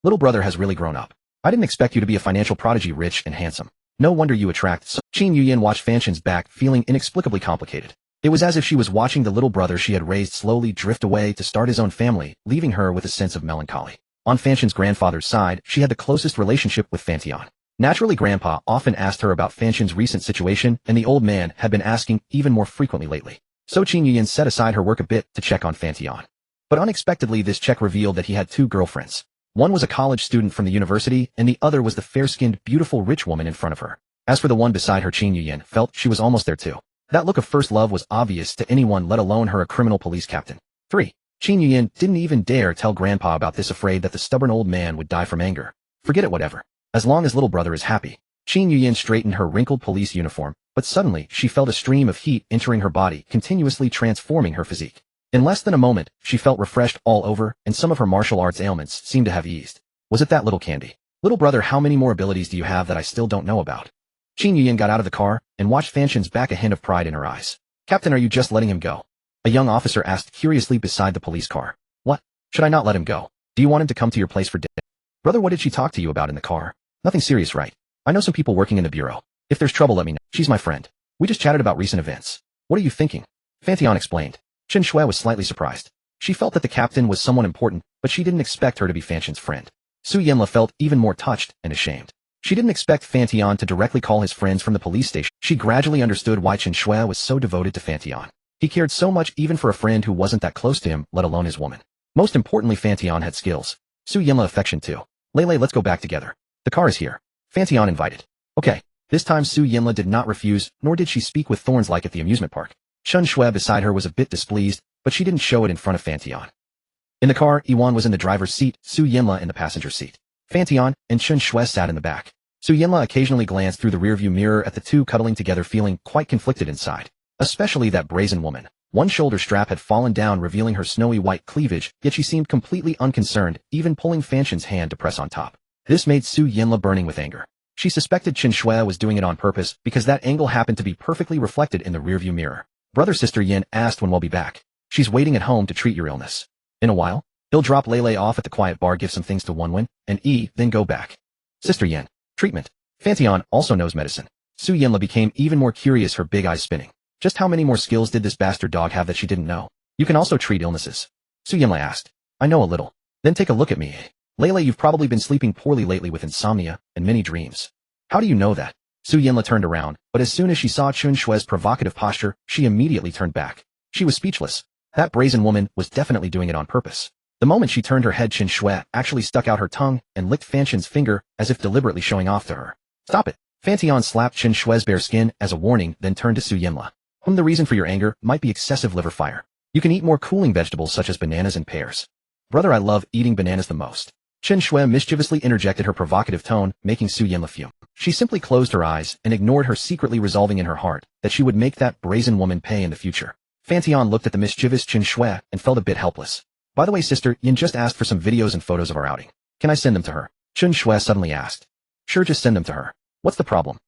Little brother has really grown up. I didn't expect you to be a financial prodigy, rich and handsome. No wonder you attract so. Qin Yuyin watched Fan Tian's back, feeling inexplicably complicated. It was as if she was watching the little brother she had raised slowly drift away to start his own family, leaving her with a sense of melancholy. On Fan Tian's grandfather's side, she had the closest relationship with Fan Tian. Naturally, Grandpa often asked her about Fan Tian's recent situation, and the old man had been asking even more frequently lately. So Qin Yuyin set aside her work a bit to check on Fan Tian. But unexpectedly, this check revealed that he had two girlfriends. One was a college student from the university, and the other was the fair-skinned, beautiful rich woman in front of her. As for the one beside her, Qin Yuyin felt she was almost there too. That look of first love was obvious to anyone, let alone her, a criminal police captain. 3. Qin Yuyin didn't even dare tell Grandpa about this, afraid that the stubborn old man would die from anger. Forget it, whatever. As long as little brother is happy. Qin Yuyin straightened her wrinkled police uniform, but suddenly she felt a stream of heat entering her body, continuously transforming her physique. In less than a moment, she felt refreshed all over, and some of her martial arts ailments seemed to have eased. Was it that little candy? Little brother, how many more abilities do you have that I still don't know about? Qin Yuyin got out of the car and watched Fan Tian's back, a hint of pride in her eyes. Captain, are you just letting him go? A young officer asked curiously beside the police car. What? Should I not let him go? Do you want him to come to your place for dinner? Brother, what did she talk to you about in the car? Nothing serious, right? I know some people working in the bureau. If there's trouble, let me know. She's my friend. We just chatted about recent events. What are you thinking? Fan Tian explained. Chen Shui was slightly surprised. She felt that the captain was someone important, but she didn't expect her to be Fan Tian's friend. Su Yanla felt even more touched and ashamed. She didn't expect Fan Tian to directly call his friends from the police station. She gradually understood why Chen Shui was so devoted to Fan Tian. He cared so much even for a friend who wasn't that close to him, let alone his woman. Most importantly, Fan Tian had skills. Su Yanla affection too. Lele, let's go back together. The car is here. Fan Tian invited. Okay. This time Su Yanla did not refuse, nor did she speak with thorns like at the amusement park. Chen Shui beside her was a bit displeased, but she didn't show it in front of Fan Tian. In the car, Iwan was in the driver's seat, Su Yanla in the passenger seat. Fan Tian and Chen Shui sat in the back. Su Yanla occasionally glanced through the rearview mirror at the two cuddling together, feeling quite conflicted inside. Especially that brazen woman. One shoulder strap had fallen down, revealing her snowy white cleavage, yet she seemed completely unconcerned, even pulling Fan Tian's hand to press on top. This made Su Yanla burning with anger. She suspected Chen Shui was doing it on purpose because that angle happened to be perfectly reflected in the rearview mirror. Brother, Sister Yin asked when we'll be back. She's waiting at home to treat your illness. In a while, he'll drop Lele off at the quiet bar, give some things to Wenwen and then go back. Sister Yin. Treatment. Fan Tian also knows medicine. Su Yanla became even more curious, her big eyes spinning. Just how many more skills did this bastard dog have that she didn't know? You can also treat illnesses. Su Yanla asked. I know a little. Then take a look at me. Lele, you've probably been sleeping poorly lately with insomnia and many dreams. How do you know that? Su Yanla turned around, but as soon as she saw Chen Shui's provocative posture, she immediately turned back. She was speechless. That brazen woman was definitely doing it on purpose. The moment she turned her head, Chen Shui actually stuck out her tongue and licked Fan Tian's finger as if deliberately showing off to her. Stop it. Fan Tian slapped Chen Shui's bare skin as a warning, then turned to Su Yanla. The reason for your anger might be excessive liver fire. You can eat more cooling vegetables such as bananas and pears. Brother, I love eating bananas the most. Chen Shui mischievously interjected her provocative tone, making Su Yanla fume. She simply closed her eyes and ignored her, secretly resolving in her heart that she would make that brazen woman pay in the future. Fan Tian looked at the mischievous Chen Shui and felt a bit helpless. By the way, Sister Yin just asked for some videos and photos of our outing. Can I send them to her? Chen Shui suddenly asked. Sure, just send them to her. What's the problem?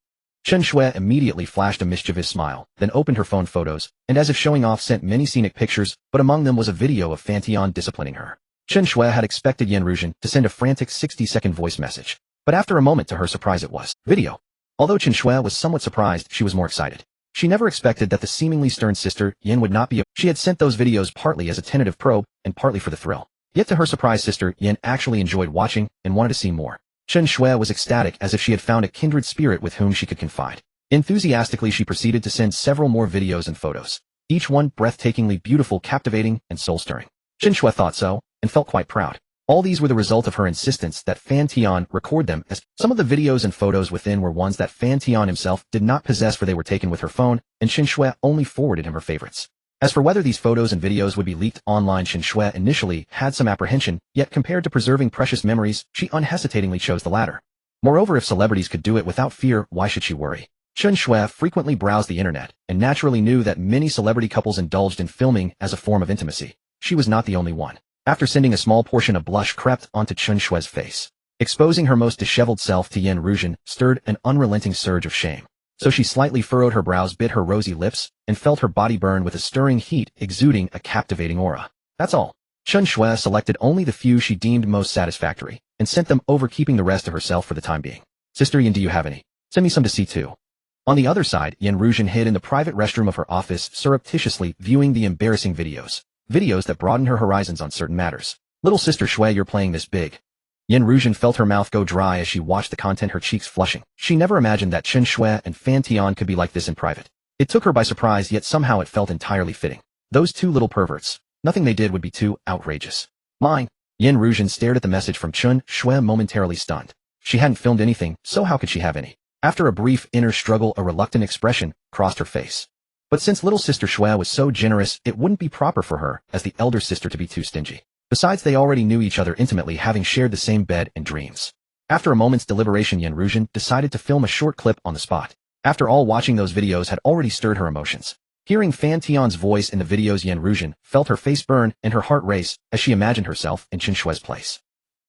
Chen Shui immediately flashed a mischievous smile, then opened her phone photos, and as if showing off sent many scenic pictures, but among them was a video of Fan Tian disciplining her. Chen Shui had expected Yan Ruzhen to send a frantic 60-second voice message, but after a moment, to her surprise, it was video. Although Chen Shui was somewhat surprised, she was more excited. She never expected that the seemingly stern Sister Yin would not be she had sent those videos partly as a tentative probe and partly for the thrill. Yet to her surprise, Sister Yin actually enjoyed watching and wanted to see more. Chen Shui was ecstatic, as if she had found a kindred spirit with whom she could confide. Enthusiastically, she proceeded to send several more videos and photos, each one breathtakingly beautiful, captivating, and soul-stirring. Chen Shui thought so, and felt quite proud. All these were the result of her insistence that Fan Tian record them, as some of the videos and photos within were ones that Fan Tian himself did not possess, for they were taken with her phone, and Chen Shui only forwarded him her favorites. As for whether these photos and videos would be leaked online, Chen Shui initially had some apprehension, yet compared to preserving precious memories, she unhesitatingly chose the latter. Moreover, if celebrities could do it without fear, why should she worry? Chen Shui frequently browsed the internet, and naturally knew that many celebrity couples indulged in filming as a form of intimacy. She was not the only one. After sending a small portion of blush crept onto Chen Shui's face. Exposing her most disheveled self to Yen Ruzhen stirred an unrelenting surge of shame. So she slightly furrowed her brows, bit her rosy lips, and felt her body burn with a stirring heat exuding a captivating aura. That's all. Chen Shui selected only the few she deemed most satisfactory, and sent them over, keeping the rest to herself for the time being. Sister Yen, do you have any? Send me some to see too. On the other side, Yen Ruzhen hid in the private restroom of her office, surreptitiously viewing the embarrassing videos. Videos that broadened her horizons on certain matters. Little sister Shui, you're playing this big. Yen Ruzhen felt her mouth go dry as she watched the content, her cheeks flushing. She never imagined that Chen Shui and Fan Tian could be like this in private. It took her by surprise, yet somehow it felt entirely fitting. Those two little perverts. Nothing they did would be too outrageous. Mine. Yen Ruzhen stared at the message from Chen Shui, momentarily stunned. She hadn't filmed anything, so how could she have any? After a brief inner struggle, a reluctant expression crossed her face. But since little sister Shui was so generous, it wouldn't be proper for her, as the elder sister, to be too stingy. Besides, they already knew each other intimately, having shared the same bed and dreams. After a moment's deliberation, Yen Ruzhen decided to film a short clip on the spot. After all, watching those videos had already stirred her emotions. Hearing Fan Tian's voice in the videos, Yen Ruzhen felt her face burn and her heart race as she imagined herself in Chen Shui's place.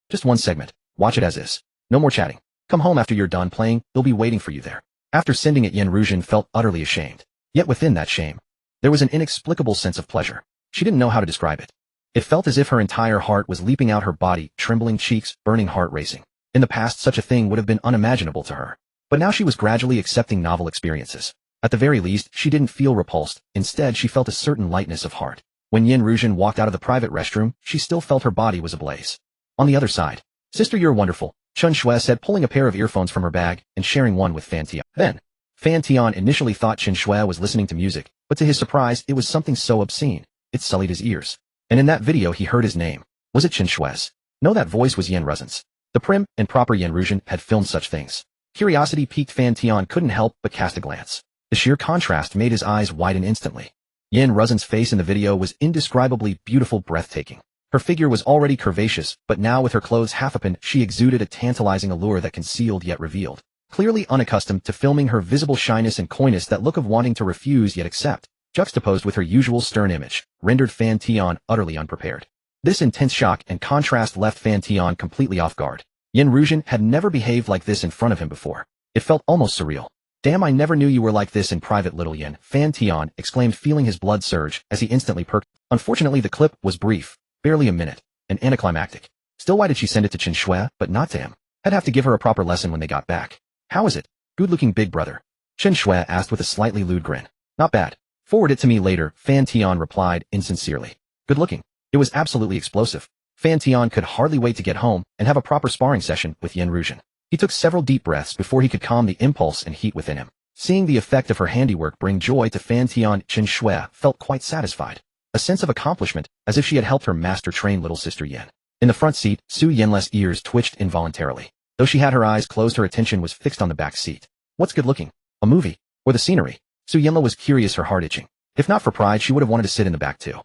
Just one segment. Watch it as is. No more chatting. Come home after you're done playing, they'll be waiting for you there. After sending it, Yen Ruzhen felt utterly ashamed. Yet within that shame, there was an inexplicable sense of pleasure. She didn't know how to describe it. It felt as if her entire heart was leaping out her body, trembling cheeks, burning heart racing. In the past, such a thing would have been unimaginable to her. But now she was gradually accepting novel experiences. At the very least, she didn't feel repulsed. Instead, she felt a certain lightness of heart. When Yen Ruzhen walked out of the private restroom, she still felt her body was ablaze. On the other side, sister, you're wonderful, Chen Shui said, pulling a pair of earphones from her bag and sharing one with Fan Tian. Then, Fan Tian initially thought Chen Shui was listening to music, but to his surprise, it was something so obscene. It sullied his ears. And in that video, he heard his name. Was it Chen Shui's? No, that voice was Yen Ruzhen's. The prim and proper Yen Ruzhen had filmed such things. Curiosity piqued. Fan Tian couldn't help but cast a glance. The sheer contrast made his eyes widen instantly. Yen Ruzhen's face in the video was indescribably beautiful, breathtaking. Her figure was already curvaceous, but now with her clothes half open, she exuded a tantalizing allure that concealed yet revealed. Clearly unaccustomed to filming, her visible shyness and coyness, that look of wanting to refuse yet accept, juxtaposed with her usual stern image, rendered Fan Tian utterly unprepared. This intense shock and contrast left Fan Tian completely off guard. Yen Ruzhen had never behaved like this in front of him before. It felt almost surreal. Damn, I never knew you were like this in private, little Yen, Fan Tian exclaimed, feeling his blood surge as he instantly perked. Unfortunately, the clip was brief, barely a minute, and anticlimactic. Still, why did she send it to Chen Shui, but not to him? I'd have to give her a proper lesson when they got back. How is it? Good-looking, big brother? Chen Shui asked with a slightly lewd grin. Not bad. Forward it to me later, Fan Tian replied insincerely. Good-looking. It was absolutely explosive. Fan Tian could hardly wait to get home and have a proper sparring session with Yen Ruzhen. He took several deep breaths before he could calm the impulse and heat within him. Seeing the effect of her handiwork bring joy to Fan Tian, Chen Shui felt quite satisfied. A sense of accomplishment, as if she had helped her master-train little sister Yen. In the front seat, Su Yenle's ears twitched involuntarily. Though she had her eyes closed, her attention was fixed on the back seat. What's good-looking? A movie? Or the scenery? Su Yenle was curious, her heart itching. If not for pride, she would have wanted to sit in the back too.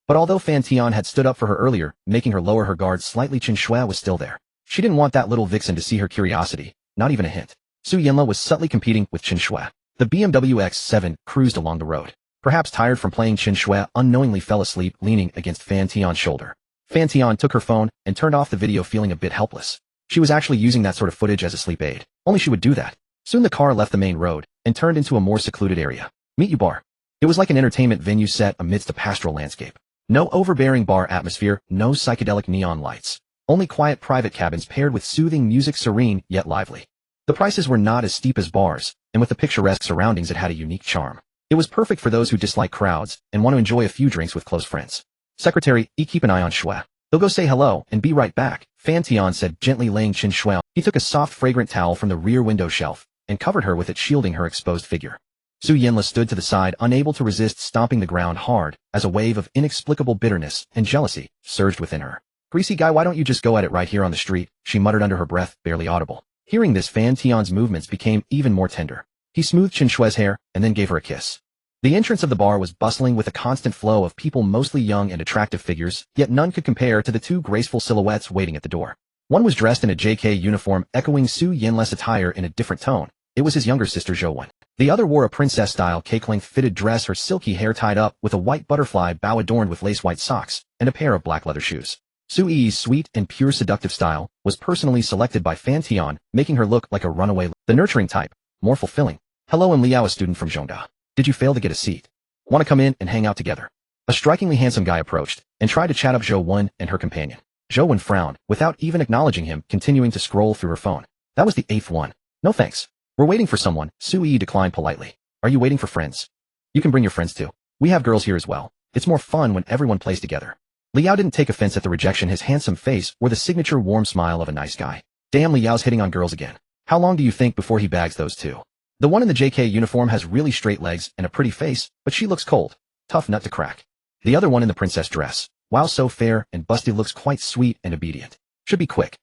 But although Fan Tian had stood up for her earlier, making her lower her guard slightly, Chen Shui was still there. She didn't want that little vixen to see her curiosity, not even a hint. Su Yenle was subtly competing with Chen Shui. The BMW X7 cruised along the road. Perhaps tired from playing, Chen Shui unknowingly fell asleep, leaning against Fan Tian's shoulder. Fan Tian took her phone and turned off the video, feeling a bit helpless. She was actually using that sort of footage as a sleep aid. Only she would do that. Soon the car left the main road and turned into a more secluded area. Meet You Bar. It was like an entertainment venue set amidst a pastoral landscape. No overbearing bar atmosphere, no psychedelic neon lights. Only quiet private cabins paired with soothing music, serene yet lively. The prices were not as steep as bars, and with the picturesque surroundings it had a unique charm. It was perfect for those who dislike crowds and want to enjoy a few drinks with close friends. Secretary, keep an eye on Shui. They'll go say hello and be right back, Fan Tian said, gently laying Chen Shui. He took a soft, fragrant towel from the rear window shelf and covered her with it, shielding her exposed figure. Su Yenle stood to the side, unable to resist stomping the ground hard, as a wave of inexplicable bitterness and jealousy surged within her. Greasy guy, why don't you just go at it right here on the street, she muttered under her breath, barely audible. Hearing this, Fan Tian's movements became even more tender. He smoothed Chen Shui's hair and then gave her a kiss. The entrance of the bar was bustling with a constant flow of people, mostly young and attractive figures, yet none could compare to the two graceful silhouettes waiting at the door. One was dressed in a JK uniform, echoing Su Yenle's attire in a different tone. It was his younger sister Zhou Wen. The other wore a princess-style cake-length fitted dress, her silky hair tied up with a white butterfly bow adorned with lace white socks, and a pair of black leather shoes. Su Yi's sweet and pure seductive style was personally selected by Fan Tian, making her look like a runaway, the nurturing type, more fulfilling. Hello, I'm Liao, a student from Zhongda. Did you fail to get a seat? Want to come in and hang out together? A strikingly handsome guy approached and tried to chat up Zhou Wen and her companion. Zhou Wen frowned, without even acknowledging him, continuing to scroll through her phone. That was the 8th one. No thanks. We're waiting for someone, Su Yi declined politely. Are you waiting for friends? You can bring your friends too. We have girls here as well. It's more fun when everyone plays together. Liao didn't take offense at the rejection. His handsome face wore the signature warm smile of a nice guy. Damn, Liao's hitting on girls again. How long do you think before he bags those two? The one in the JK uniform has really straight legs and a pretty face, but she looks cold. Tough nut to crack. The other one in the princess dress, while so fair and busty, looks quite sweet and obedient. Should be quick.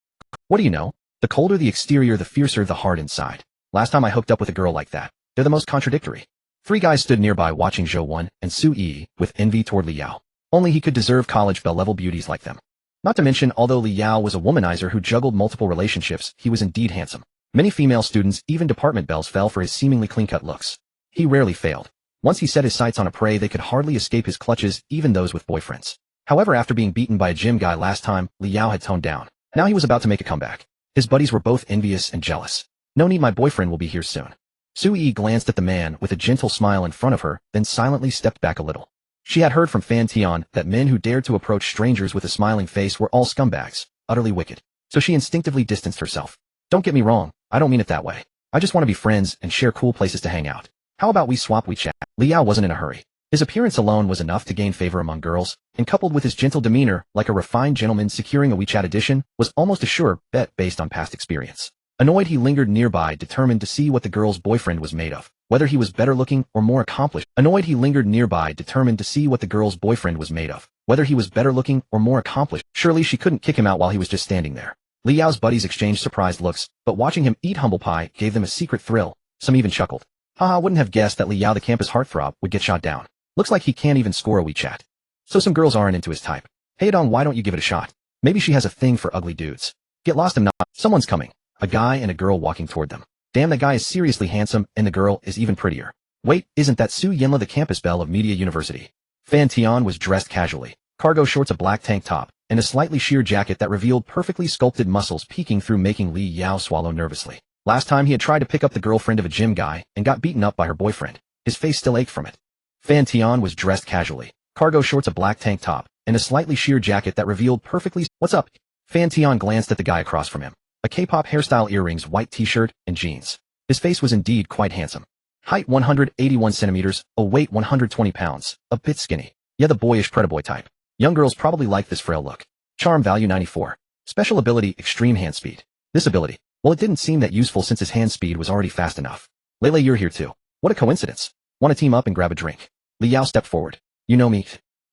What do you know? The colder the exterior, the fiercer the heart inside. Last time I hooked up with a girl like that. They're the most contradictory. 3 guys stood nearby watching Zhou Wen and Su Yi with envy toward Liao. Only he could deserve college belle-level beauties like them. Not to mention, although Liao was a womanizer who juggled multiple relationships, he was indeed handsome. Many female students, even department belles, fell for his seemingly clean-cut looks. He rarely failed. Once he set his sights on a prey, they could hardly escape his clutches, even those with boyfriends. However, after being beaten by a gym guy last time, Liao had toned down. Now he was about to make a comeback. His buddies were both envious and jealous. No need, my boyfriend will be here soon. Su Yi glanced at the man with a gentle smile in front of her, then silently stepped back a little. She had heard from Fan Tian that men who dared to approach strangers with a smiling face were all scumbags, utterly wicked. So she instinctively distanced herself. Don't get me wrong, I don't mean it that way. I just want to be friends and share cool places to hang out. How about we swap WeChat? Liao wasn't in a hurry. His appearance alone was enough to gain favor among girls, and coupled with his gentle demeanor, like a refined gentleman, securing a WeChat addition was almost a sure bet based on past experience. Annoyed, he lingered nearby, determined to see what the girl's boyfriend was made of, whether he was better looking or more accomplished. Surely she couldn't kick him out while he was just standing there. Liao's buddies exchanged surprised looks, but watching him eat humble pie gave them a secret thrill. Some even chuckled. Haha, wouldn't have guessed that Liao, the campus heartthrob, would get shot down. Looks like he can't even score a WeChat. So some girls aren't into his type. Hey Dong, why don't you give it a shot? Maybe she has a thing for ugly dudes. Get lost and not. Someone's coming. A guy and a girl walking toward them. Damn, that guy is seriously handsome, and the girl is even prettier. Wait, isn't that Su Yenla, the campus belle of Media University? Fan Tian was dressed casually. Cargo shorts, a black tank top, and a slightly sheer jacket that revealed perfectly sculpted muscles peeking through, making Li Yao swallow nervously. Last time he had tried to pick up the girlfriend of a gym guy and got beaten up by her boyfriend. His face still ached from it. Fan Tian was dressed casually. Cargo shorts, a black tank top, and a slightly sheer jacket that revealed perfectly. What's up? Fan Tian glanced at the guy across from him. A K-pop hairstyle, earrings, white t-shirt, and jeans. His face was indeed quite handsome. Height 181 centimeters, weight 120 pounds, a bit skinny. Yeah, the boyish predaboy type. Young girls probably like this frail look. Charm value 94. Special ability, extreme hand speed. This ability, well, it didn't seem that useful since his hand speed was already fast enough. Lele, you're here too. What a coincidence. Want to team up and grab a drink? Li Yao stepped forward. You know me.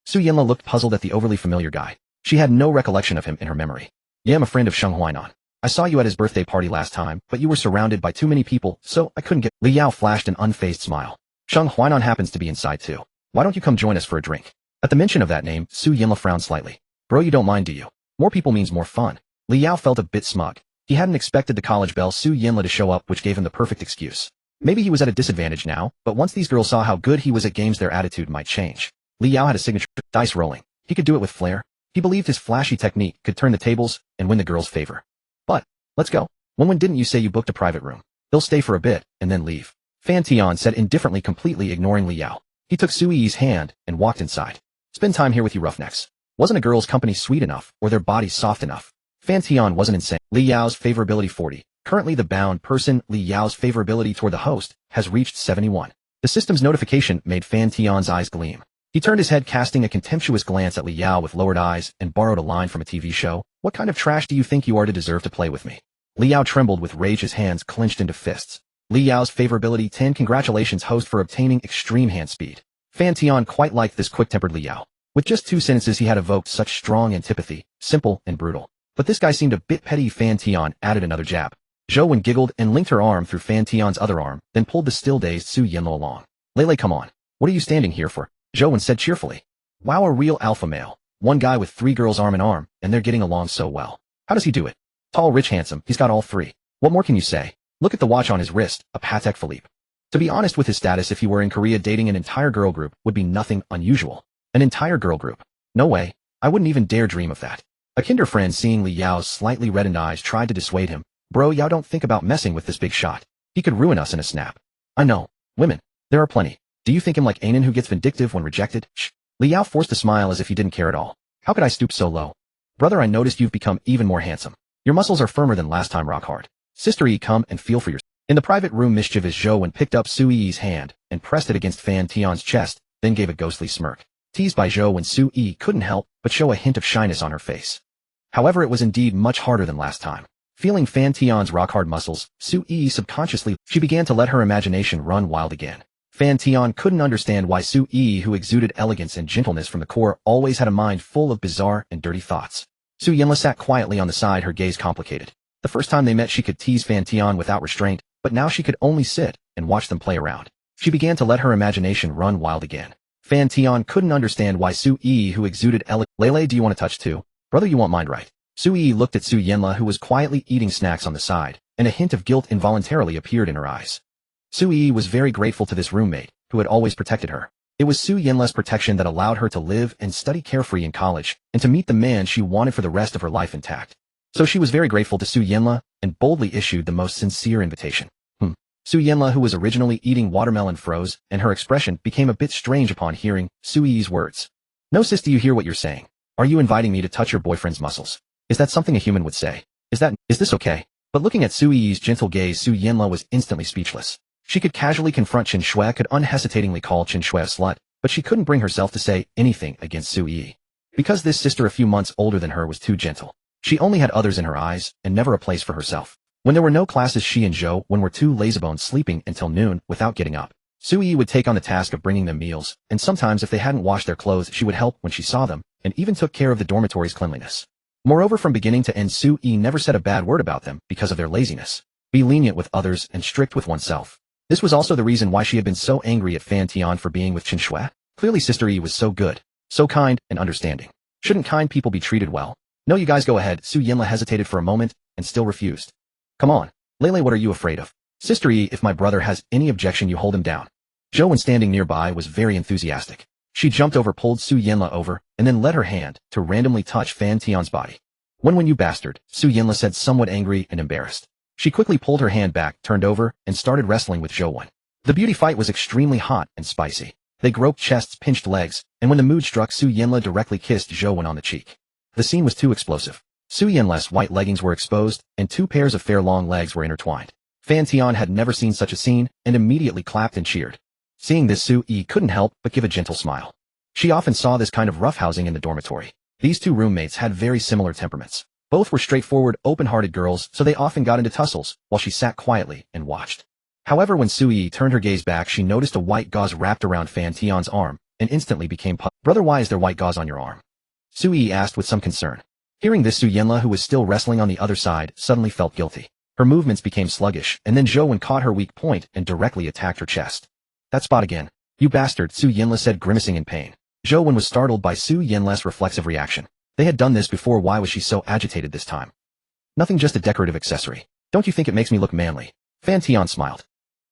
Su Yenla looked puzzled at the overly familiar guy. She had no recollection of him in her memory. Yeah, I'm a friend of Sheng Huainan. I saw you at his birthday party last time, but you were surrounded by too many people, so I couldn't get. Li Yao flashed an unfazed smile. Sheng Huainan happens to be inside too. Why don't you come join us for a drink? At the mention of that name, Su Yenla frowned slightly. Bro, you don't mind, do you? More people means more fun. Li Yao felt a bit smug. He hadn't expected the college belle Su Yenla to show up, which gave him the perfect excuse. Maybe he was at a disadvantage now, but once these girls saw how good he was at games, their attitude might change. Li Yao had a signature dice rolling. He could do it with flair. He believed his flashy technique could turn the tables and win the girls' favor. But, let's go. When didn't you say you booked a private room? They'll stay for a bit, and then leave. Fan Tian said indifferently, completely ignoring Li Yao. He took Su Yi's hand and walked inside. Spend time here with you roughnecks. Wasn't a girl's company sweet enough, or their bodies soft enough? Fan Tian wasn't insane. Li Yao's favorability 40. Currently the bound person, Li Yao's favorability toward the host, has reached 71. The system's notification made Fan Tian's eyes gleam. He turned his head, casting a contemptuous glance at Li Yao with lowered eyes, and borrowed a line from a TV show. What kind of trash do you think you are to deserve to play with me? Li Yao trembled with rage, his hands clenched into fists. Li Yao's favorability 10. Congratulations, host, for obtaining extreme hand speed. Fan Tian quite liked this quick-tempered Li Yao. With just 2 sentences he had evoked such strong antipathy, simple and brutal. But this guy seemed a bit petty. Fan Tian added another jab. Zhou Wen giggled and linked her arm through Fan Tian's other arm, then pulled the still-dazed Su Yenla along. Lele, come on. What are you standing here for? Zhou Wen said cheerfully. Wow, a real alpha male. One guy with 3 girls arm in arm, and they're getting along so well. How does he do it? Tall, rich, handsome, he's got all 3. What more can you say? Look at the watch on his wrist, a Patek Philippe. To be honest, with his status, if he were in Korea, dating an entire girl group would be nothing unusual. An entire girl group? No way. I wouldn't even dare dream of that. A kinder friend seeing Li Yao's slightly reddened eyes tried to dissuade him. Bro, Yao, don't think about messing with this big shot. He could ruin us in a snap. I know. Women. There are plenty. Do you think him like Anan who gets vindictive when rejected? Shh. Li Yao forced a smile as if he didn't care at all. How could I stoop so low? Brother, I noticed you've become even more handsome. Your muscles are firmer than last time, rock hard. Sister Yi, come and feel for yourself. In the private room, mischievous Zhou Wen picked up Su Yi's hand and pressed it against Fan Tian's chest, then gave a ghostly smirk. Teased by Zhou Wen, Su Yi couldn't help but show a hint of shyness on her face. However, it was indeed much harder than last time. Feeling Fan Tian's rock-hard muscles, Su Yi subconsciously, she began to let her imagination run wild again. Fan Tian couldn't understand why Su Yi, who exuded elegance and gentleness from the core, always had a mind full of bizarre and dirty thoughts. Su Yanla sat quietly on the side, her gaze complicated. The first time they met, she could tease Fan Tian without restraint, but now she could only sit and watch them play around. She began to let her imagination run wild again. Fan Tian couldn't understand why Su Yi, who exuded elegance. Lele, do you want to touch too? Brother, you won't mind, right? Su Yi looked at Su Yanla, who was quietly eating snacks on the side, and a hint of guilt involuntarily appeared in her eyes. Su Yi was very grateful to this roommate, who had always protected her. It was Su Yanla's protection that allowed her to live and study carefree in college, and to meet the man she wanted for the rest of her life intact. So she was very grateful to Su Yanla, and boldly issued the most sincere invitation. Su Yanla, who was originally eating watermelon, froze, and her expression became a bit strange upon hearing Su Yi's words. No sis, do you hear what you're saying? Are you inviting me to touch your boyfriend's muscles? Is that something a human would say? Is this okay? But looking at Su Yi's gentle gaze, Su Yanla was instantly speechless. She could casually confront Chen Shui, could unhesitatingly call Chen Shui a slut, but she couldn't bring herself to say anything against Su Yi. Because this sister a few months older than her was too gentle. She only had others in her eyes, and never a place for herself. When there were no classes, she and Zhou Wen were two lazybones sleeping until noon without getting up. Su Yi would take on the task of bringing them meals, and sometimes if they hadn't washed their clothes, she would help when she saw them, and even took care of the dormitory's cleanliness. Moreover, from beginning to end, Su Yi never said a bad word about them because of their laziness. Be lenient with others and strict with oneself. This was also the reason why she had been so angry at Fan Tian for being with Chen Shui. Clearly Sister Yi was so good, so kind and understanding. Shouldn't kind people be treated well? No, you guys go ahead. Su Yanla hesitated for a moment and still refused. Come on. Lele, what are you afraid of? Sister Yi, if my brother has any objection, you hold him down. Zhou Wen, standing nearby, was very enthusiastic. She jumped over, pulled Su Yanla over, and then let her hand to randomly touch Fan Tian's body. When you bastard, Su Yanla said, somewhat angry and embarrassed. She quickly pulled her hand back, turned over, and started wrestling with Zhou Wen. The beauty fight was extremely hot and spicy. They groped chests, pinched legs, and when the mood struck, Su Yanla directly kissed Zhou Wen on the cheek. The scene was too explosive. Su Yanla's white leggings were exposed, and two pairs of fair long legs were intertwined. Fan Tian had never seen such a scene, and immediately clapped and cheered. Seeing this, Su Yi couldn't help but give a gentle smile. She often saw this kind of roughhousing in the dormitory. These two roommates had very similar temperaments. Both were straightforward, open-hearted girls, so they often got into tussles, while she sat quietly and watched. However, when Su Yi turned her gaze back, she noticed a white gauze wrapped around Fan Tian's arm, and instantly became puzzled. Brother, why is there white gauze on your arm? Su Yi asked with some concern. Hearing this, Su Yanla, who was still wrestling on the other side, suddenly felt guilty. Her movements became sluggish, and then Zhou Wen caught her weak point and directly attacked her chest. That spot again. You bastard, Su Yanla said, grimacing in pain. Zhou Wen was startled by Su Yanla's reflexive reaction. They had done this before, why was she so agitated this time? Nothing, just a decorative accessory. Don't you think it makes me look manly? Fan Tian smiled.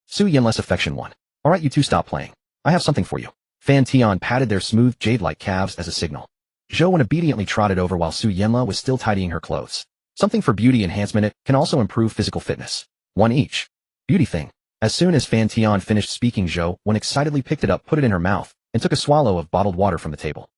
Su Yanla's affection won. Alright, you two, stop playing. I have something for you. Fan Tian patted their smooth, jade-like calves as a signal. Zhou Wen obediently trotted over while Su Yanla was still tidying her clothes. Something for beauty enhancement, it can also improve physical fitness. One each. Beauty thing. As soon as Fan Tian finished speaking, Zhou Wen excitedly picked it up, put it in her mouth, and took a swallow of bottled water from the table.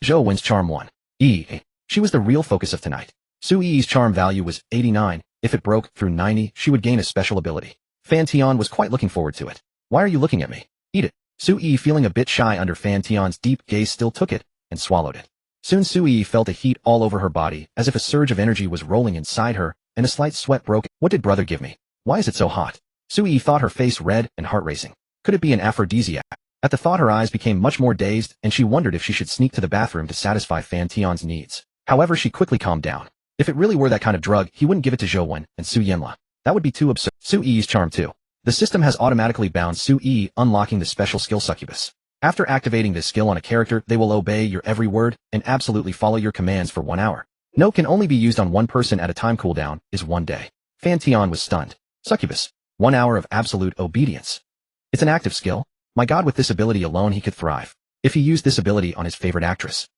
Zhou Wen's charm won. She was the real focus of tonight. Su Yi's charm value was 89. If it broke through 90, she would gain a special ability. Fan Tian was quite looking forward to it. Why are you looking at me? Eat it. Su Yi, feeling a bit shy under Fan Tian's deep gaze, still took it and swallowed it. Soon Su Yi felt a heat all over her body, as if a surge of energy was rolling inside her, and a slight sweat broke. What did brother give me? Why is it so hot? Su Yi thought, her face red and heart racing. Could it be an aphrodisiac? At the thought, her eyes became much more dazed, and she wondered if she should sneak to the bathroom to satisfy Fan Tian's needs. However, she quickly calmed down. If it really were that kind of drug, he wouldn't give it to Zhou Wen and Su Yanla. That would be too absurd. Su Yi's charm too. The system has automatically bound Su Yi, unlocking the special skill Succubus. After activating this skill on a character, they will obey your every word and absolutely follow your commands for 1 hour. No, can only be used on one person at a time. Cooldown is 1 day. Fan Tian was stunned. Succubus. 1 hour of absolute obedience. It's an active skill. My god, with this ability alone he could thrive. If he used this ability on his favorite actress.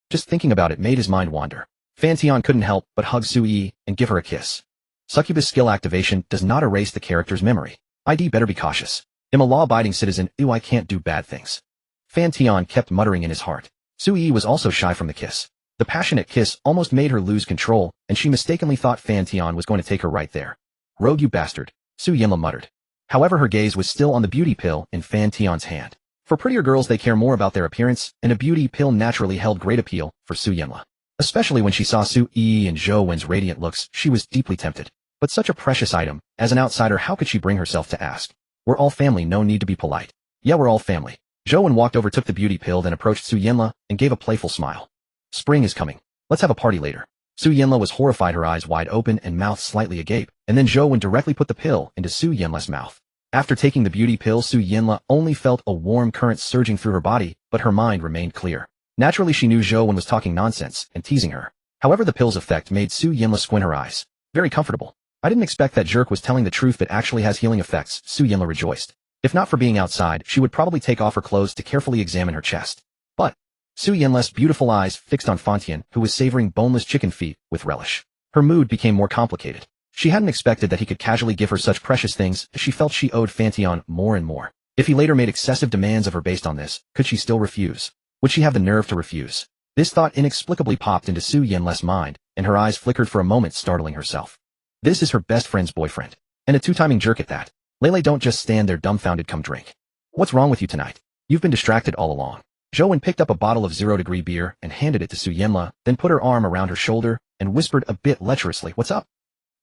Just thinking about it made his mind wander. Fan Tian couldn't help but hug Su Yi and give her a kiss. Succubus skill activation does not erase the character's memory. ID better be cautious. I'm a law-abiding citizen, I can't do bad things. Fan Tian kept muttering in his heart. Su Yi was also shy from the kiss. The passionate kiss almost made her lose control, and she mistakenly thought Fan Tian was going to take her right there. Rogue, you bastard, Su Yinla muttered. However, her gaze was still on the beauty pill in Fan Tian's hand. For prettier girls, they care more about their appearance, and a beauty pill naturally held great appeal for Su Yinla. Especially when she saw Su Yi and Zhou Wen's radiant looks, she was deeply tempted. But such a precious item, as an outsider, how could she bring herself to ask? We're all family, no need to be polite. Yeah, we're all family. Zhou Wen walked over, took the beauty pill, then approached Su Yinla and gave a playful smile. Spring is coming. Let's have a party later. Su Yinla was horrified, her eyes wide open and mouth slightly agape, and then Zhou Wen directly put the pill into Su Yinla's mouth. After taking the beauty pill, Su Yinla only felt a warm current surging through her body, but her mind remained clear. Naturally, she knew Zhou Wen was talking nonsense and teasing her. However, the pill's effect made Su Yinla squint her eyes. Very comfortable. I didn't expect that jerk was telling the truth, but actually has healing effects, Su Yinla rejoiced. If not for being outside, she would probably take off her clothes to carefully examine her chest. But Su Yinla's beautiful eyes fixed on Fan Tian, who was savoring boneless chicken feet with relish. Her mood became more complicated. She hadn't expected that he could casually give her such precious things, as she felt she owed Fan Tian more and more. If he later made excessive demands of her based on this, could she still refuse? Would she have the nerve to refuse? This thought inexplicably popped into Su Yinla's mind, and her eyes flickered for a moment, startling herself. This is her best friend's boyfriend. And a two-timing jerk at that. Lele, don't just stand there dumbfounded, come drink. What's wrong with you tonight? You've been distracted all along. Zhou Wen picked up a bottle of 0-degree beer and handed it to Su Yinla, then put her arm around her shoulder and whispered a bit lecherously, what's up?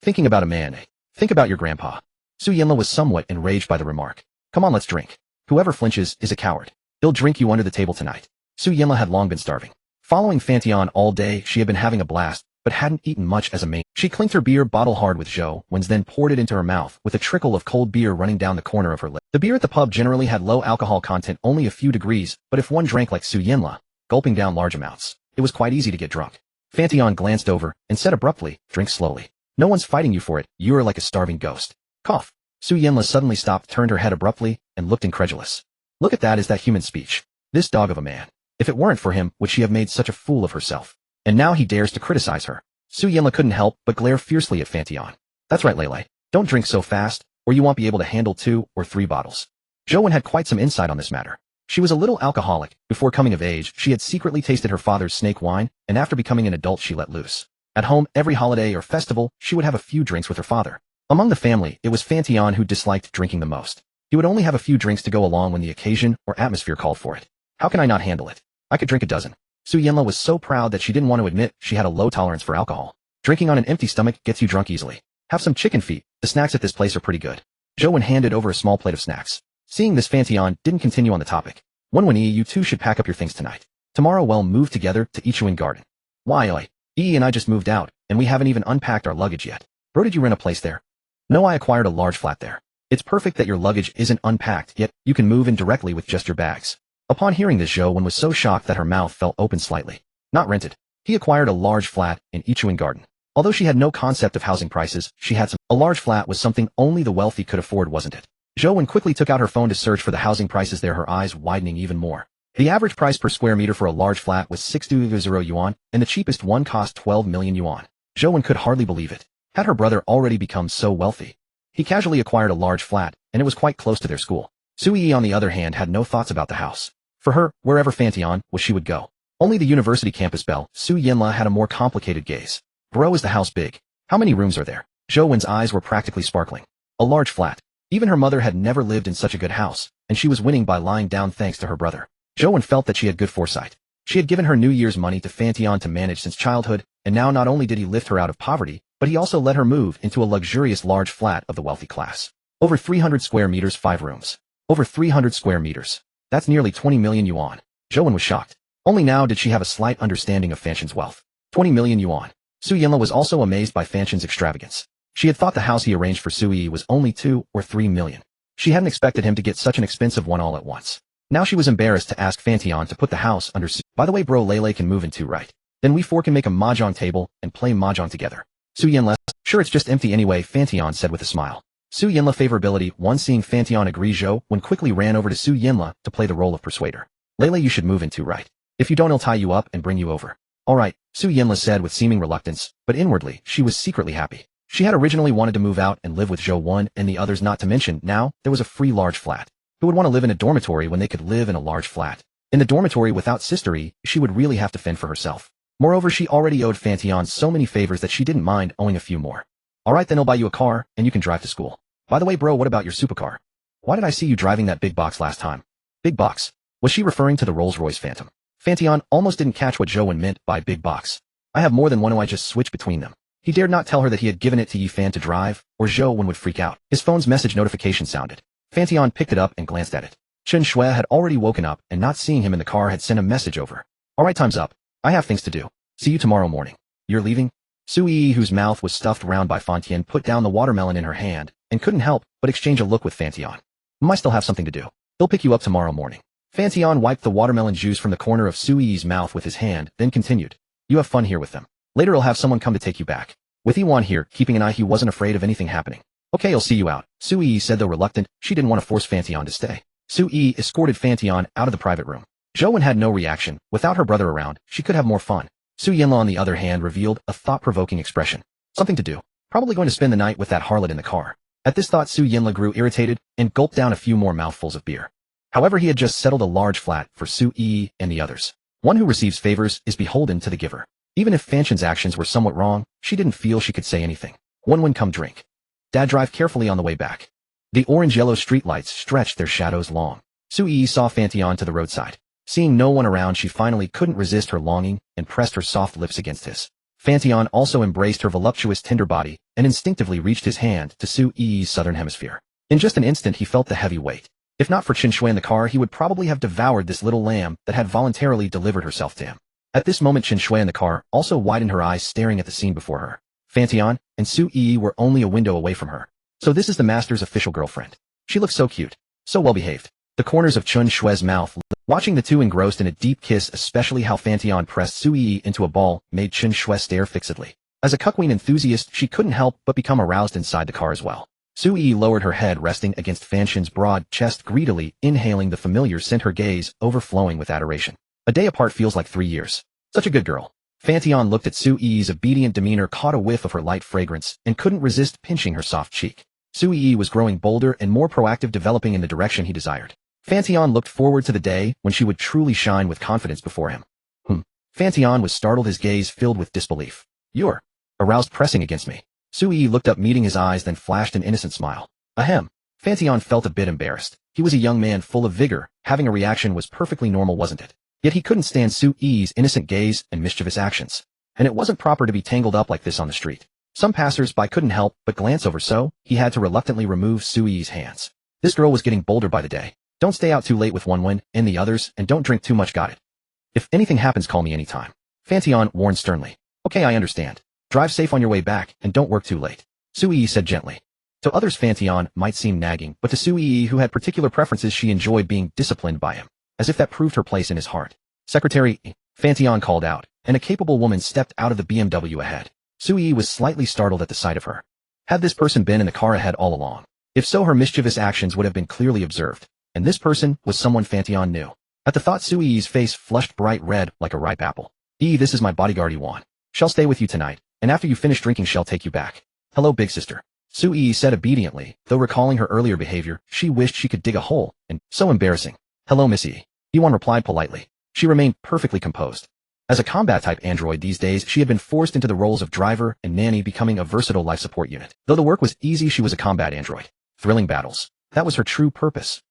Thinking about a man, eh? Think about your grandpa. Su Yinla was somewhat enraged by the remark. Come on, let's drink. Whoever flinches is a coward. He'll drink you under the table tonight. Su Yinla had long been starving. Following Fan Tian all day, she had been having a blast, but hadn't eaten much as a main. She clinked her beer bottle hard with Zhou Wen's, then poured it into her mouth, with a trickle of cold beer running down the corner of her lip. The beer at the pub generally had low alcohol content, only a few degrees, but if one drank like Su Yinla, gulping down large amounts, it was quite easy to get drunk. Fan Tian glanced over and said abruptly, drink slowly. No one's fighting you for it, you are like a starving ghost. Cough. Su Yinla suddenly stopped, turned her head abruptly, and looked incredulous. Look at that, is that human speech? This dog of a man. If it weren't for him, would she have made such a fool of herself? And now he dares to criticize her. Su Yinla couldn't help but glare fiercely at Fan Tian. That's right, Lele. Don't drink so fast, or you won't be able to handle 2 or 3 bottles. Zhou Wen had quite some insight on this matter. She was a little alcoholic. Before coming of age, she had secretly tasted her father's snake wine, and after becoming an adult she let loose. At home, every holiday or festival, she would have a few drinks with her father. Among the family, it was Fan Tian who disliked drinking the most. He would only have a few drinks to go along when the occasion or atmosphere called for it. How can I not handle it? I could drink a dozen. Su Yinla was so proud that she didn't want to admit she had a low tolerance for alcohol. Drinking on an empty stomach gets you drunk easily. Have some chicken feet. The snacks at this place are pretty good. Zhou Wen handed over a small plate of snacks. Seeing this, Fan Tian didn't continue on the topic. Wenwen, you two should pack up your things tonight. Tomorrow we'll move together to ushering garden. Why, and I just moved out, and we haven't even unpacked our luggage yet. Bro, did you rent a place there? No, I acquired a large flat there. It's perfect that your luggage isn't unpacked, yet you can move in directly with just your bags. Upon hearing this, Zhou Wen was so shocked that her mouth fell open slightly. Not rented. He acquired a large flat in ushering garden. Although she had no concept of housing prices, she had some. A large flat was something only the wealthy could afford, wasn't it? Zhou Wen quickly took out her phone to search for the housing prices there, her eyes widening even more. The average price per square meter for a large flat was 6,000 yuan, and the cheapest one cost 12 million yuan. Zhou Wen could hardly believe it. Had her brother already become so wealthy? He casually acquired a large flat, and it was quite close to their school. Su Yi, on the other hand, had no thoughts about the house. For her, wherever Fan Tian was, she would go. Only the university campus belle, Su Yinla, had a more complicated gaze. Bro, is the house big? How many rooms are there? Zhou Wen's eyes were practically sparkling. A large flat. Even her mother had never lived in such a good house, and she was winning by lying down thanks to her brother. Zhou Wen felt that she had good foresight. She had given her New Year's money to Fan Tian to manage since childhood, and now not only did he lift her out of poverty, but he also let her move into a luxurious large flat of the wealthy class. Over 300 square meters, 5 rooms. Over 300 square meters. That's nearly 20 million yuan. Zhou Wen was shocked. Only now did she have a slight understanding of Fan Tian's wealth. 20 million yuan. Su Yinla was also amazed by Fan Tian's extravagance. She had thought the house he arranged for Su Yi was only 2 or 3 million. She hadn't expected him to get such an expensive one all at once. Now she was embarrassed to ask Fan Tian to put the house under Su. By the way, bro, Lele can move in too, right? Then we 4 can make a mahjong table and play mahjong together. Su Yinla, sure, it's just empty anyway, Fan Tian said with a smile. Su Yinla favorability, one seeing Fan Tian agree, Zhou Wen quickly ran over to Su Yinla to play the role of persuader. Lele, you should move in too, right? If you don't, I'll tie you up and bring you over. Alright, Su Yinla said with seeming reluctance, but inwardly, she was secretly happy. She had originally wanted to move out and live with Zhou Wen and the others, not to mention, now, there was a free large flat. Who would want to live in a dormitory when they could live in a large flat? In the dormitory without Sister Yi, she would really have to fend for herself. Moreover, she already owed Fan Tian so many favors that she didn't mind owing a few more. Alright, then I'll buy you a car, and you can drive to school. By the way, bro, what about your supercar? Why did I see you driving that big box last time? Big box? Was she referring to the Rolls-Royce Phantom? Fan Tian almost didn't catch what Zhou Wen meant by big box. I have more than one, I just switch between them. He dared not tell her that he had given it to Yi Fan to drive, or Zhou Wen would freak out. His phone's message notification sounded. Fan Tian picked it up and glanced at it. Chen Shui had already woken up and not seeing him in the car had sent a message over. Alright, time's up. I have things to do. See you tomorrow morning. You're leaving? Su Yi, whose mouth was stuffed round by Fan Tian, put down the watermelon in her hand and couldn't help but exchange a look with Fan Tian. I still have something to do. He'll pick you up tomorrow morning. Fan Tian wiped the watermelon juice from the corner of Su Yi's mouth with his hand, then continued. You have fun here with them. Later I'll have someone come to take you back. With Yiwan here, keeping an eye, he wasn't afraid of anything happening. Okay, I'll see you out, Su Yi said, though reluctant. She didn't want to force Fan Tian to stay. Su Yi escorted Fan Tian out of the private room. Zhou Wen had no reaction. Without her brother around, she could have more fun. Su Yinla, on the other hand, revealed a thought-provoking expression. Something to do. Probably going to spend the night with that harlot in the car. At this thought, Su Yinla grew irritated and gulped down a few more mouthfuls of beer. However, he had just settled a large flat for Su Yi and the others. One who receives favors is beholden to the giver. Even if Fan Tian's actions were somewhat wrong, she didn't feel she could say anything. Wen, come drink. Dad, drive carefully on the way back. The orange-yellow streetlights stretched their shadows long. Su Yi saw Fan Tian to the roadside. Seeing no one around, she finally couldn't resist her longing and pressed her soft lips against his. Fan Tian also embraced her voluptuous tender body and instinctively reached his hand to Su Yi's southern hemisphere. In just an instant, he felt the heavy weight. If not for Chen Shui in the car, he would probably have devoured this little lamb that had voluntarily delivered herself to him. At this moment, Chen Shui in the car also widened her eyes, staring at the scene before her. Fan Tian and Su Yi were only a window away from her. So this is the master's official girlfriend. She looks so cute, so well-behaved. The corners of Chen Shui's mouth, watching the two engrossed in a deep kiss, especially how Fan Tian pressed Su Yi into a ball, made Chen Shui stare fixedly. As a cuckween enthusiast, she couldn't help but become aroused inside the car as well. Su Yi lowered her head, resting against Fan Tian's broad chest, greedily inhaling the familiar scent, her gaze overflowing with adoration. A day apart feels like 3 years. Such a good girl. Fan Tian looked at Su Yi's obedient demeanor, caught a whiff of her light fragrance, and couldn't resist pinching her soft cheek. Su Yi was growing bolder and more proactive, developing in the direction he desired. Fan Tian looked forward to the day when she would truly shine with confidence before him. Fan Tian was startled, his gaze filled with disbelief. You're aroused, pressing against me. Su Yi looked up, meeting his eyes, then flashed an innocent smile. Ahem. Fan Tian felt a bit embarrassed. He was a young man full of vigor. Having a reaction was perfectly normal, wasn't it? Yet he couldn't stand Su Yi's innocent gaze and mischievous actions. And it wasn't proper to be tangled up like this on the street. Some passers-by couldn't help but glance over, so he had to reluctantly remove Su Yi's hands. This girl was getting bolder by the day. Don't stay out too late with Wen and the others, and don't drink too much, got it? If anything happens, call me anytime. Fan Tian warned sternly. Okay, I understand. Drive safe on your way back, and don't work too late. Su Yi said gently. To others, Fan Tian might seem nagging, but to Su Yi, who had particular preferences, she enjoyed being disciplined by him, as if that proved her place in his heart. Secretary, Fan Tian called out, and a capable woman stepped out of the BMW ahead. Su Yi was slightly startled at the sight of her. Had this person been in the car ahead all along? If so, her mischievous actions would have been clearly observed, and this person was someone Fan Tian knew. At the thought, Su Yi's face flushed bright red like a ripe apple. This is my bodyguard Yiwan. Shall stay with you tonight, and after you finish drinking, shall take you back. Hello, big sister. Su Yi said obediently, though recalling her earlier behavior, she wished she could dig a hole, and so embarrassing. Hello, Miss Yi. Yiwan replied politely. She remained perfectly composed. As a combat-type android these days, she had been forced into the roles of driver and nanny, becoming a versatile life support unit. Though the work was easy, she was a combat android. Thrilling battles. That was her true purpose.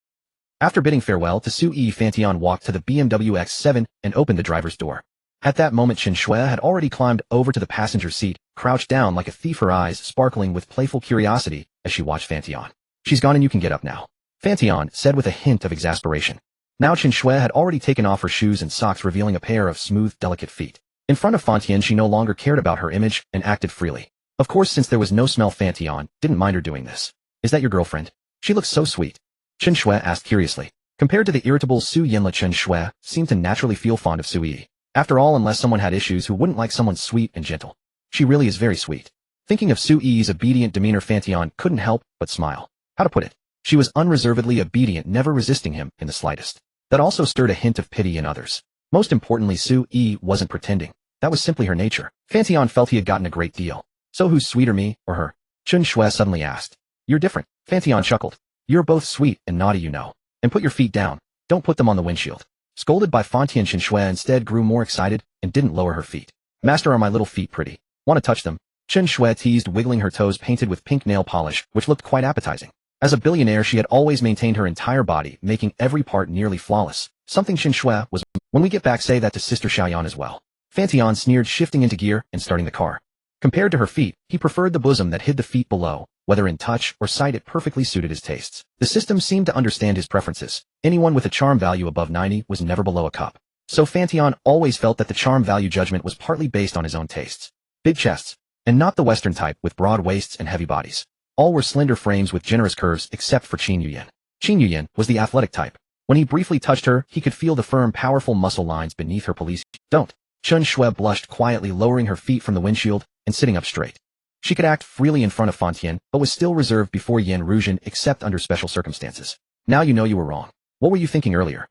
After bidding farewell to Su Yi, Fan Tian walked to the BMW X7 and opened the driver's door. At that moment, Chen Shui had already climbed over to the passenger seat, crouched down like a thief, her eyes sparkling with playful curiosity as she watched Fan Tian. She's gone and you can get up now, Fan Tian said with a hint of exasperation. Now Chen Shui had already taken off her shoes and socks, revealing a pair of smooth, delicate feet. In front of Fan Tian, she no longer cared about her image and acted freely. Of course, since there was no smell, Fan Tian didn't mind her doing this. Is that your girlfriend? She looks so sweet, Chen Shui asked curiously. Compared to the irritable Su Yinla, Chen Shui seemed to naturally feel fond of Su Yi. After all, unless someone had issues, who wouldn't like someone sweet and gentle? She really is very sweet. Thinking of Su Yi's obedient demeanor, Fan Tian couldn't help but smile. How to put it? She was unreservedly obedient, never resisting him in the slightest. That also stirred a hint of pity in others. Most importantly, Su Yi wasn't pretending. That was simply her nature. Fan Tian felt he had gotten a great deal. So who's sweeter, me or her? Chen Shui suddenly asked. You're different. Fan Tian chuckled. You're both sweet and naughty, you know. And put your feet down. Don't put them on the windshield. Scolded by Fan Tian, Chen Shui instead grew more excited and didn't lower her feet. Master, are my little feet pretty? Want to touch them? Chen Shui teased, wiggling her toes painted with pink nail polish, which looked quite appetizing. As a billionaire, she had always maintained her entire body, making every part nearly flawless. Something Chen Shui was. When we get back, say that to Sister Xiaoyan as well. Fan Tian sneered, shifting into gear and starting the car. Compared to her feet, he preferred the bosom that hid the feet below. Whether in touch or sight, it perfectly suited his tastes. The system seemed to understand his preferences. Anyone with a charm value above 90 was never below a cup. So Fan Tian always felt that the charm value judgment was partly based on his own tastes. Big chests, and not the Western type with broad waists and heavy bodies. All were slender frames with generous curves except for Qin Yuyan. Qin Yuyan was the athletic type. When he briefly touched her, he could feel the firm, powerful muscle lines beneath her police. Don't. Chen Shui blushed quietly, lowering her feet from the windshield and sitting up straight. She could act freely in front of Fan Tian, but was still reserved before Yan Ruzhen except under special circumstances. Now you know you were wrong. What were you thinking earlier?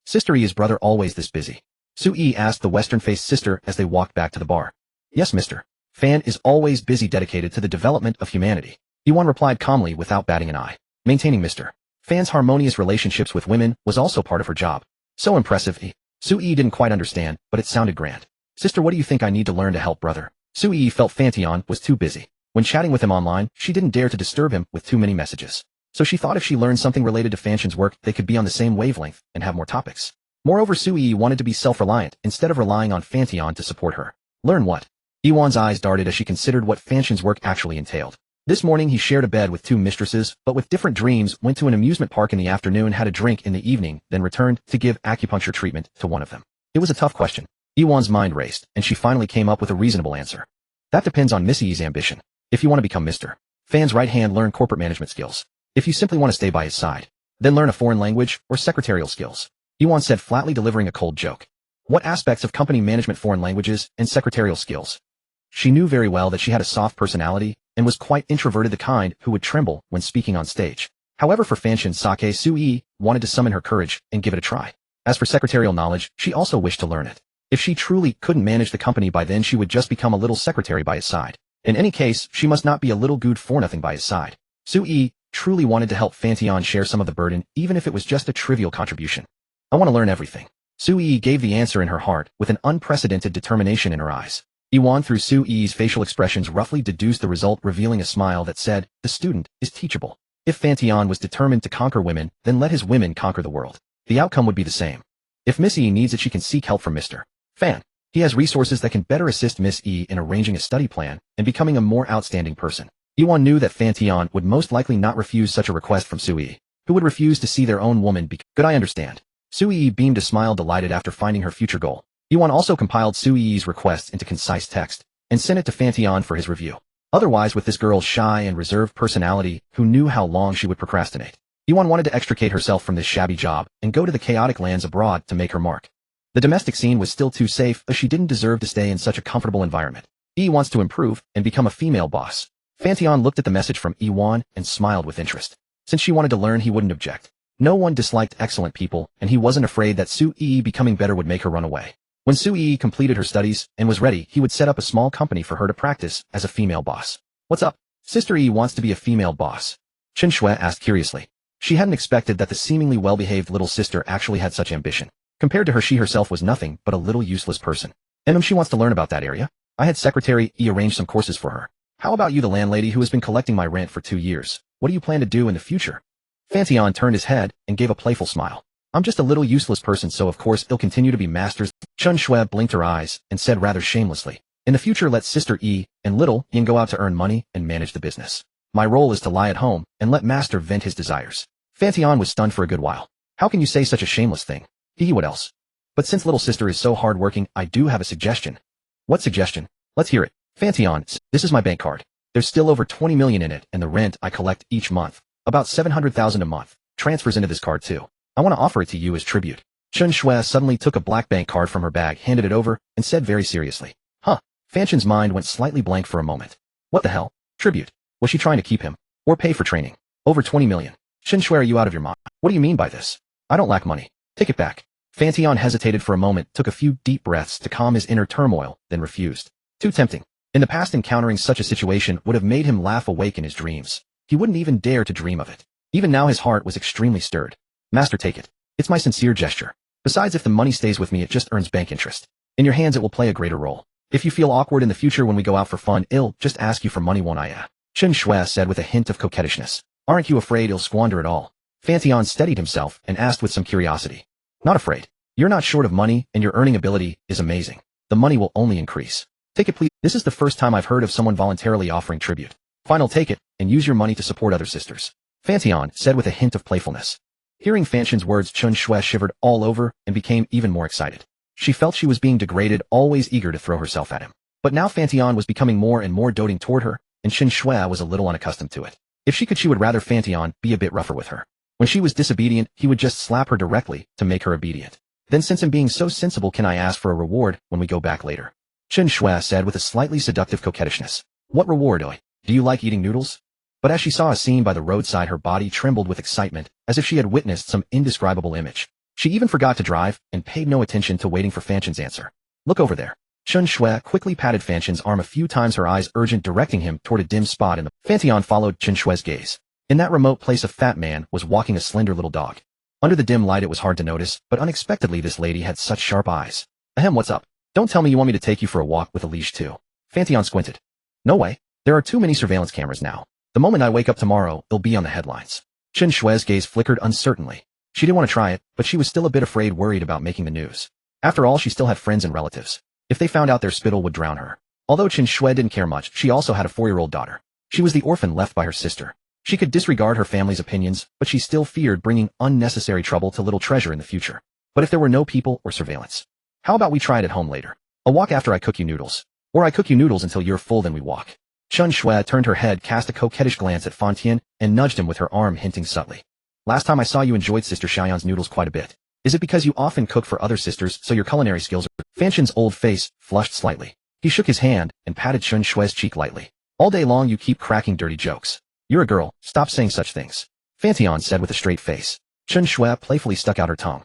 Sister Yi's brother always this busy? Su Yi asked the western-faced sister as they walked back to the bar. Yes, mister. Fan is always busy, dedicated to the development of humanity. Yuan replied calmly without batting an eye. Maintaining Mr. Fan's harmonious relationships with women was also part of her job. So impressive. Su Yi didn't quite understand, but it sounded grand. Sister, what do you think I need to learn to help brother? Su Yi felt Fan Tian was too busy. When chatting with him online, she didn't dare to disturb him with too many messages. So she thought if she learned something related to Fan Tian's work, they could be on the same wavelength and have more topics. Moreover, Su Yi wanted to be self-reliant instead of relying on Fan Tian to support her. Learn what? Yuan's eyes darted as she considered what Fan Tian's work actually entailed. This morning he shared a bed with two mistresses, but with different dreams, went to an amusement park in the afternoon, had a drink in the evening, then returned to give acupuncture treatment to one of them. It was a tough question. Yuan's mind raced, and she finally came up with a reasonable answer. That depends on Miss Yi's ambition. If you want to become Mr. Fan's right hand, learn corporate management skills. If you simply want to stay by his side, then learn a foreign language or secretarial skills. Yuan said, flatly delivering a cold joke. What aspects of company management, foreign languages, and secretarial skills? She knew very well that she had a soft personality and was quite introverted, the kind who would tremble when speaking on stage. However, for Fan Tian's sake, Su Yi wanted to summon her courage and give it a try. As for secretarial knowledge, she also wished to learn it. If she truly couldn't manage the company by then, she would just become a little secretary by his side. In any case, she must not be a little good for nothing by his side. Su Yi truly wanted to help Fan Tian share some of the burden, even if it was just a trivial contribution. I want to learn everything. Su Yi gave the answer in her heart, with an unprecedented determination in her eyes. Yuan, through Su Yi's facial expressions, roughly deduced the result, revealing a smile that said, the student is teachable. If Fan Tian was determined to conquer women, then let his women conquer the world. The outcome would be the same. If Miss Yi needs it, she can seek help from Mr. Fan. He has resources that can better assist Miss Yi in arranging a study plan and becoming a more outstanding person. Yuan knew that Fan Tian would most likely not refuse such a request from Su Yi, who would refuse to see their own woman be good. I understand. Su Yi beamed a smile, delighted after finding her future goal. Yuan also compiled Su Yi's requests into concise text and sent it to Fan Tian for his review. Otherwise, with this girl's shy and reserved personality, who knew how long she would procrastinate, Yuan wanted to extricate herself from this shabby job and go to the chaotic lands abroad to make her mark. The domestic scene was still too safe, as she didn't deserve to stay in such a comfortable environment. Yi wants to improve and become a female boss. Fan Tian looked at the message from Yuan and smiled with interest. Since she wanted to learn, he wouldn't object. No one disliked excellent people, and he wasn't afraid that Su Yi becoming better would make her run away. When Su Yi completed her studies and was ready, he would set up a small company for her to practice as a female boss. What's up? Sister Yi wants to be a female boss? Chen Shui asked curiously. She hadn't expected that the seemingly well-behaved little sister actually had such ambition. Compared to her, she herself was nothing but a little useless person. And she wants to learn about that area? I had Secretary Yi arrange some courses for her. How about you, the landlady who has been collecting my rent for 2 years? What do you plan to do in the future? Fan Tian turned his head and gave a playful smile. I'm just a little useless person, so of course he'll continue to be masters. Chen Shui blinked her eyes and said rather shamelessly, in the future let Sister Yi and little Yin go out to earn money and manage the business. My role is to lie at home and let Master vent his desires. Fan Tian was stunned for a good while. How can you say such a shameless thing? What else? But since little sister is so hardworking, I do have a suggestion. What suggestion? Let's hear it. Fan Tian, this is my bank card. There's still over 20 million in it, and the rent I collect each month, about 700,000 a month, transfers into this card too. I want to offer it to you as tribute. Chen Shui suddenly took a black bank card from her bag, handed it over, and said very seriously. Huh. Fan Tian's mind went slightly blank for a moment. What the hell? Tribute? Was she trying to keep him? Or pay for training? Over 20 million. Chen Shui, are you out of your mind? What do you mean by this? I don't lack money. Take it back. Fan Tian hesitated for a moment, took a few deep breaths to calm his inner turmoil, then refused. Too tempting. In the past, encountering such a situation would have made him laugh awake in his dreams. He wouldn't even dare to dream of it. Even now his heart was extremely stirred. Master, take it. It's my sincere gesture. Besides, if the money stays with me, it just earns bank interest. In your hands it will play a greater role. If you feel awkward in the future when we go out for fun, I'll just ask you for money, won't I? Chen Shui said with a hint of coquettishness. Aren't you afraid I'll squander it all? Fan Tian steadied himself and asked with some curiosity. Not afraid. You're not short of money, and your earning ability is amazing. The money will only increase. Take it, please. This is the first time I've heard of someone voluntarily offering tribute. Fine, I'll take it, and use your money to support other sisters. Fan Tian said with a hint of playfulness. Hearing Fan Tian's words, Chen Shui shivered all over and became even more excited. She felt she was being degraded, always eager to throw herself at him. But now Fan Tian was becoming more and more doting toward her, and Chen Shui was a little unaccustomed to it. If she could, she would rather Fan Tian be a bit rougher with her. When she was disobedient, he would just slap her directly to make her obedient. Then, since I'm being so sensible, can I ask for a reward when we go back later? Chen Shui said with a slightly seductive coquettishness. What reward, oi? Do you like eating noodles? But as she saw a scene by the roadside, her body trembled with excitement, as if she had witnessed some indescribable image. She even forgot to drive, and paid no attention to waiting for Fan Tian's answer. Look over there. Chen Shui quickly patted Fan Tian's arm a few times, her eyes urgent, directing him toward a dim spot in the... Fan Tian followed Chen Shui's gaze. In that remote place, a fat man was walking a slender little dog. Under the dim light it was hard to notice, but unexpectedly this lady had such sharp eyes. Ahem, what's up? Don't tell me you want me to take you for a walk with a leash too. Fan Tian squinted. No way. There are too many surveillance cameras now. The moment I wake up tomorrow, it'll be on the headlines. Chen Shui's gaze flickered uncertainly. She didn't want to try it, but she was still a bit afraid, worried about making the news. After all, she still had friends and relatives. If they found out, their spittle would drown her. Although Chen Shui didn't care much, she also had a 4-year-old daughter. She was the orphan left by her sister. She could disregard her family's opinions, but she still feared bringing unnecessary trouble to little treasure in the future. But if there were no people or surveillance, how about we try it at home later? A walk after I cook you noodles. Or I cook you noodles until you're full, then we walk. Chen Shui turned her head, cast a coquettish glance at Fan Tian, and nudged him with her arm, hinting subtly. Last time I saw you enjoyed Sister Xiaoyan's noodles quite a bit. Is it because you often cook for other sisters, so your culinary skills are... Fan Tian's old face flushed slightly. He shook his hand and patted Chen Shui's cheek lightly. All day long you keep cracking dirty jokes. You're a girl, stop saying such things. Fan Tian said with a straight face. Chen Shui playfully stuck out her tongue.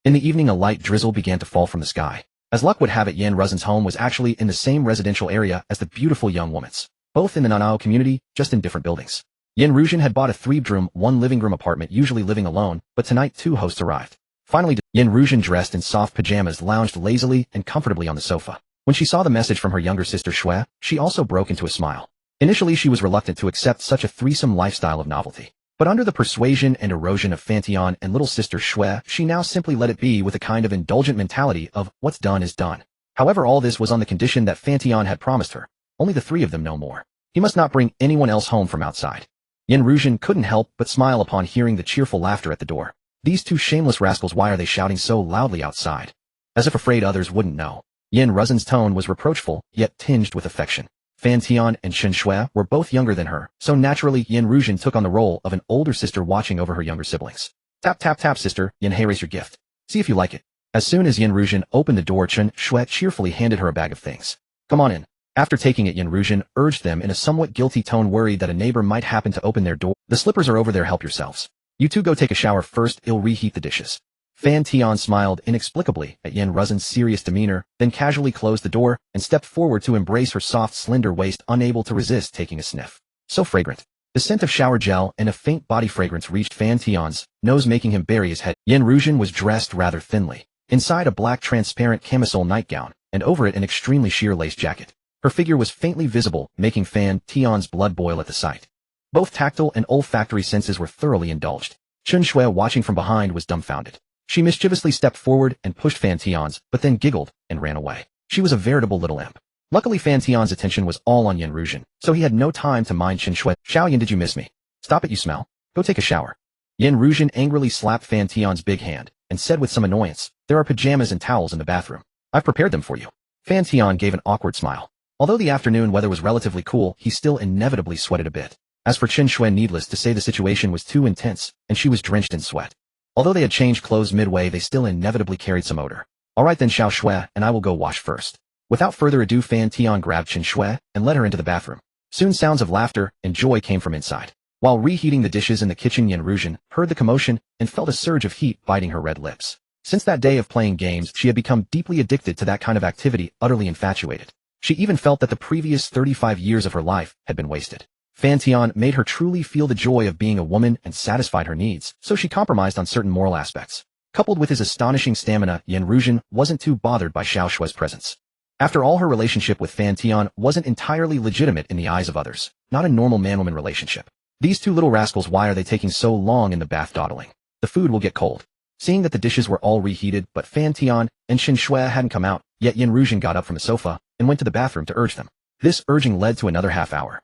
In the evening a light drizzle began to fall from the sky. As luck would have it, Yan Ruzhen's home was actually in the same residential area as the beautiful young woman's. Both in the Nanao community, just in different buildings. Yan Ruzhen had bought a 3-bedroom, 1-living-room apartment, usually living alone, but tonight 2 hosts arrived. Finally, Yan Ruzhen, dressed in soft pajamas, lounged lazily and comfortably on the sofa. When she saw the message from her younger sister Shui, she also broke into a smile. Initially she was reluctant to accept such a threesome lifestyle of novelty. But under the persuasion and erosion of Fan Tian and little sister Shui, she now simply let it be with a kind of indulgent mentality of, what's done is done. However, all this was on the condition that Fan Tian had promised her. Only the 3 of them know more. He must not bring anyone else home from outside. Yan Ruzhen couldn't help but smile upon hearing the cheerful laughter at the door. These 2 shameless rascals, why are they shouting so loudly outside? As if afraid others wouldn't know. Yan Ruzhen's tone was reproachful, yet tinged with affection. Fan Tian and Chen Shui were both younger than her, so naturally Yan Ruzhen took on the role of an older sister watching over her younger siblings. Tap tap tap, sister, Yan, here is your gift. See if you like it. As soon as Yan Ruzhen opened the door, Chen Shui cheerfully handed her a bag of things. Come on in. After taking it, Yan Ruzhen urged them in a somewhat guilty tone, worried that a neighbor might happen to open their door. The slippers are over there, help yourselves. You 2 go take a shower first, I'll reheat the dishes. Fan Tian smiled inexplicably at Yan Ruzhen's serious demeanor, then casually closed the door and stepped forward to embrace her soft, slender waist, unable to resist taking a sniff. So fragrant. The scent of shower gel and a faint body fragrance reached Fan Tian's nose, making him bury his head. Yan Ruzhen was dressed rather thinly. Inside a black transparent camisole nightgown, and over it an extremely sheer lace jacket. Her figure was faintly visible, making Fan Tian's blood boil at the sight. Both tactile and olfactory senses were thoroughly indulged. Chen Shui, watching from behind, was dumbfounded. She mischievously stepped forward and pushed Fan Tian's, but then giggled and ran away. She was a veritable little imp. Luckily Fan Tian's attention was all on Yan Ruzhen, so he had no time to mind Chen Shui. Xiaoyan, did you miss me? Stop it, you smell. Go take a shower. Yan Ruzhen angrily slapped Fan Tian's big hand, and said with some annoyance, there are pajamas and towels in the bathroom. I've prepared them for you. Fan Tian gave an awkward smile. Although the afternoon weather was relatively cool, he still inevitably sweated a bit. As for Chen Shui, needless to say the situation was too intense, and she was drenched in sweat. Although they had changed clothes midway, they still inevitably carried some odor. Alright then, Xiao Shui, and I will go wash first. Without further ado, Fan Tian grabbed Chen Shui and led her into the bathroom. Soon sounds of laughter and joy came from inside. While reheating the dishes in the kitchen, Yan Ruzhen heard the commotion and felt a surge of heat biting her red lips. Since that day of playing games, she had become deeply addicted to that kind of activity, utterly infatuated. She even felt that the previous 35 years of her life had been wasted. Fan Tian made her truly feel the joy of being a woman and satisfied her needs, so she compromised on certain moral aspects. Coupled with his astonishing stamina, Yan Ruzhen wasn't too bothered by Xiao Shue's presence. After all, her relationship with Fan Tian wasn't entirely legitimate in the eyes of others, not a normal man-woman relationship. These two little rascals, why are they taking so long in the bath dawdling? The food will get cold. Seeing that the dishes were all reheated, but Fan Tian and Qin Shui hadn't come out, yet Yan Ruzhen got up from the sofa and went to the bathroom to urge them. This urging led to another half hour.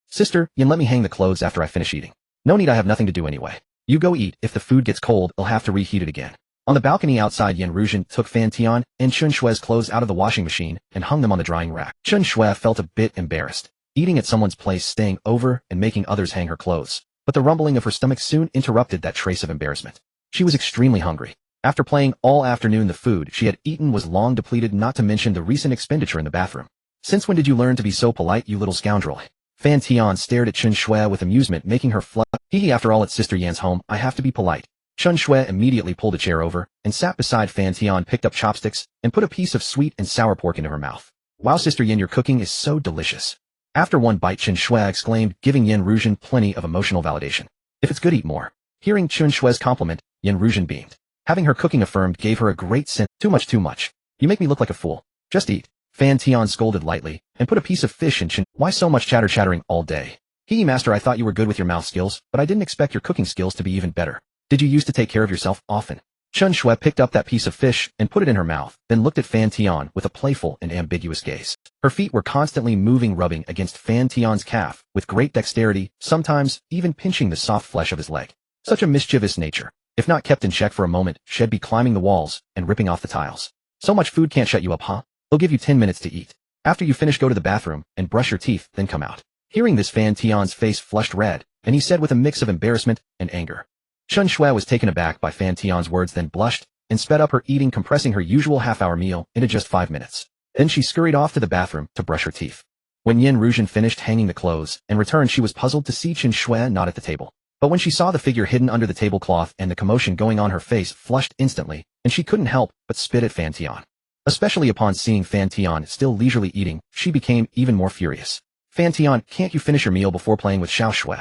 Sister, Yan, let me hang the clothes after I finish eating. No need, I have nothing to do anyway. You go eat. If the food gets cold, I'll have to reheat it again. On the balcony outside, Yan Ruzhen took Fan Tian and Qin Shui's clothes out of the washing machine and hung them on the drying rack. Qin Shui felt a bit embarrassed, eating at someone's place, staying over and making others hang her clothes. But the rumbling of her stomach soon interrupted that trace of embarrassment. She was extremely hungry. After playing all afternoon, the food she had eaten was long depleted, not to mention the recent expenditure in the bathroom. Since when did you learn to be so polite, you little scoundrel? Fan Tian stared at Qin Shui with amusement, making her flush. Hee, after all, it's Sister Yan's home, I have to be polite. Qin Shui immediately pulled a chair over and sat beside Fan Tian, picked up chopsticks, and put a piece of sweet and sour pork into her mouth. Wow, Sister Yan, your cooking is so delicious. After one bite, Qin Shui exclaimed, giving Yan Ruzhen plenty of emotional validation. If it's good, eat more. Hearing Qin Shui's compliment, Yan Ruzhen beamed. Having her cooking affirmed gave her a great sense. Too much, too much. You make me look like a fool. Just eat. Fan Tian scolded lightly and put a piece of fish in Qin. Why so much chattering all day? Hee, master, I thought you were good with your mouth skills, but I didn't expect your cooking skills to be even better. Did you used to take care of yourself often? Qin Shui picked up that piece of fish and put it in her mouth, then looked at Fan Tian with a playful and ambiguous gaze. Her feet were constantly moving, rubbing against Fan Tian's calf with great dexterity, sometimes even pinching the soft flesh of his leg. Such a mischievous nature. If not kept in check for a moment, she'd be climbing the walls and ripping off the tiles. So much food can't shut you up, huh? They'll give you 10 minutes to eat. After you finish, go to the bathroom and brush your teeth, then come out. Hearing this, Fan Tian's face flushed red, and he said with a mix of embarrassment and anger. Qin Shui was taken aback by Fan Tian's words, then blushed and sped up her eating, compressing her usual half-hour meal into just 5 minutes. Then she scurried off to the bathroom to brush her teeth. When Yan Ruzhen finished hanging the clothes and returned, she was puzzled to see Qin Shui not at the table. But when she saw the figure hidden under the tablecloth and the commotion going on, her face flushed instantly, and she couldn't help but spit at Fan Tian. Especially upon seeing Fan Tian still leisurely eating, she became even more furious. Fan Tian, can't you finish your meal before playing with Xiao Shui?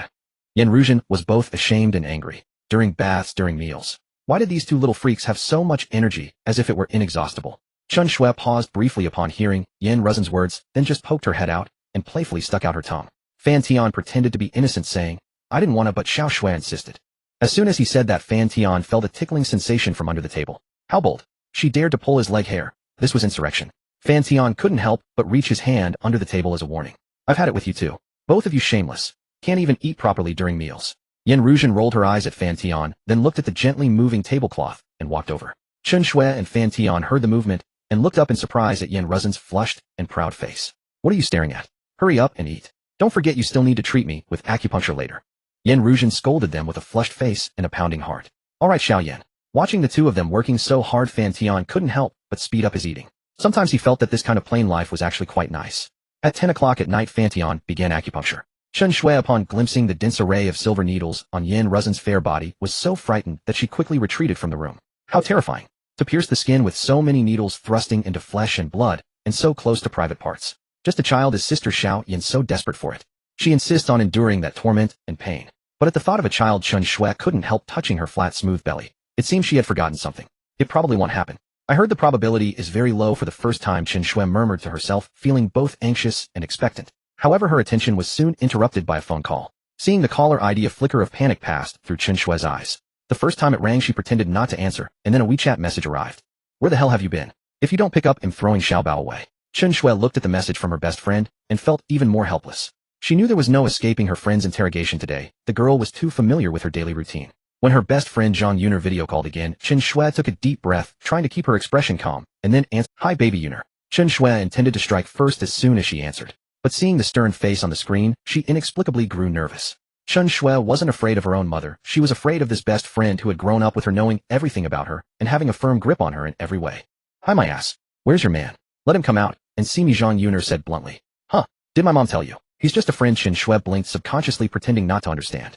Yan Ruzhen was both ashamed and angry. During baths, during meals. Why did these two little freaks have so much energy, as if it were inexhaustible? Qin Shui paused briefly upon hearing Yan Ruzhen's words, then just poked her head out and playfully stuck out her tongue. Fan Tian pretended to be innocent, saying, I didn't want to, but Xiao Shui insisted. As soon as he said that, Fan Tian felt a tickling sensation from under the table. How bold. She dared to pull his leg hair. This was insurrection. Fan Tian couldn't help but reach his hand under the table as a warning. I've had it with you too. Both of you shameless. Can't even eat properly during meals. Yan Ruzhen rolled her eyes at Fan Tian, then looked at the gently moving tablecloth and walked over. Qin Shui and Fan Tian heard the movement and looked up in surprise at Yan Ruzhen's flushed and proud face. What are you staring at? Hurry up and eat. Don't forget you still need to treat me with acupuncture later. Yan Ruzhen scolded them with a flushed face and a pounding heart. All right, Xiao Yan. Watching the two of them working so hard, Fan Tian couldn't help but speed up his eating. Sometimes he felt that this kind of plain life was actually quite nice. At 10 o'clock at night, Fan Tian began acupuncture. Qin Shui, upon glimpsing the dense array of silver needles on Yan Ruzhen's fair body, was so frightened that she quickly retreated from the room. How terrifying! To pierce the skin with so many needles thrusting into flesh and blood, and so close to private parts. Just a child is Sister Xiao Yan so desperate for it. She insists on enduring that torment and pain. But at the thought of a child, Qin Shui couldn't help touching her flat, smooth belly. It seemed she had forgotten something. It probably won't happen. I heard the probability is very low for the first time, Qin Shui murmured to herself, feeling both anxious and expectant. However, her attention was soon interrupted by a phone call. Seeing the caller ID, a flicker of panic passed through Qin Shui's eyes. The first time it rang, she pretended not to answer, and then a WeChat message arrived. Where the hell have you been? If you don't pick up, I'm throwing Xiaobao away. Qin Shui looked at the message from her best friend and felt even more helpless. She knew there was no escaping her friend's interrogation today. The girl was too familiar with her daily routine. When her best friend Zhang Yuner video called again, Qin Shui took a deep breath, trying to keep her expression calm, and then answered, Hi baby Yuner. Qin Shui intended to strike first as soon as she answered. But seeing the stern face on the screen, she inexplicably grew nervous. Qin Shui wasn't afraid of her own mother. She was afraid of this best friend who had grown up with her, knowing everything about her and having a firm grip on her in every way. Hi my ass. Where's your man? Let him come out and see me, Zhang Yuner said bluntly. Huh? Did my mom tell you? He's just a friend. Qin Shui blinked, subconsciously pretending not to understand.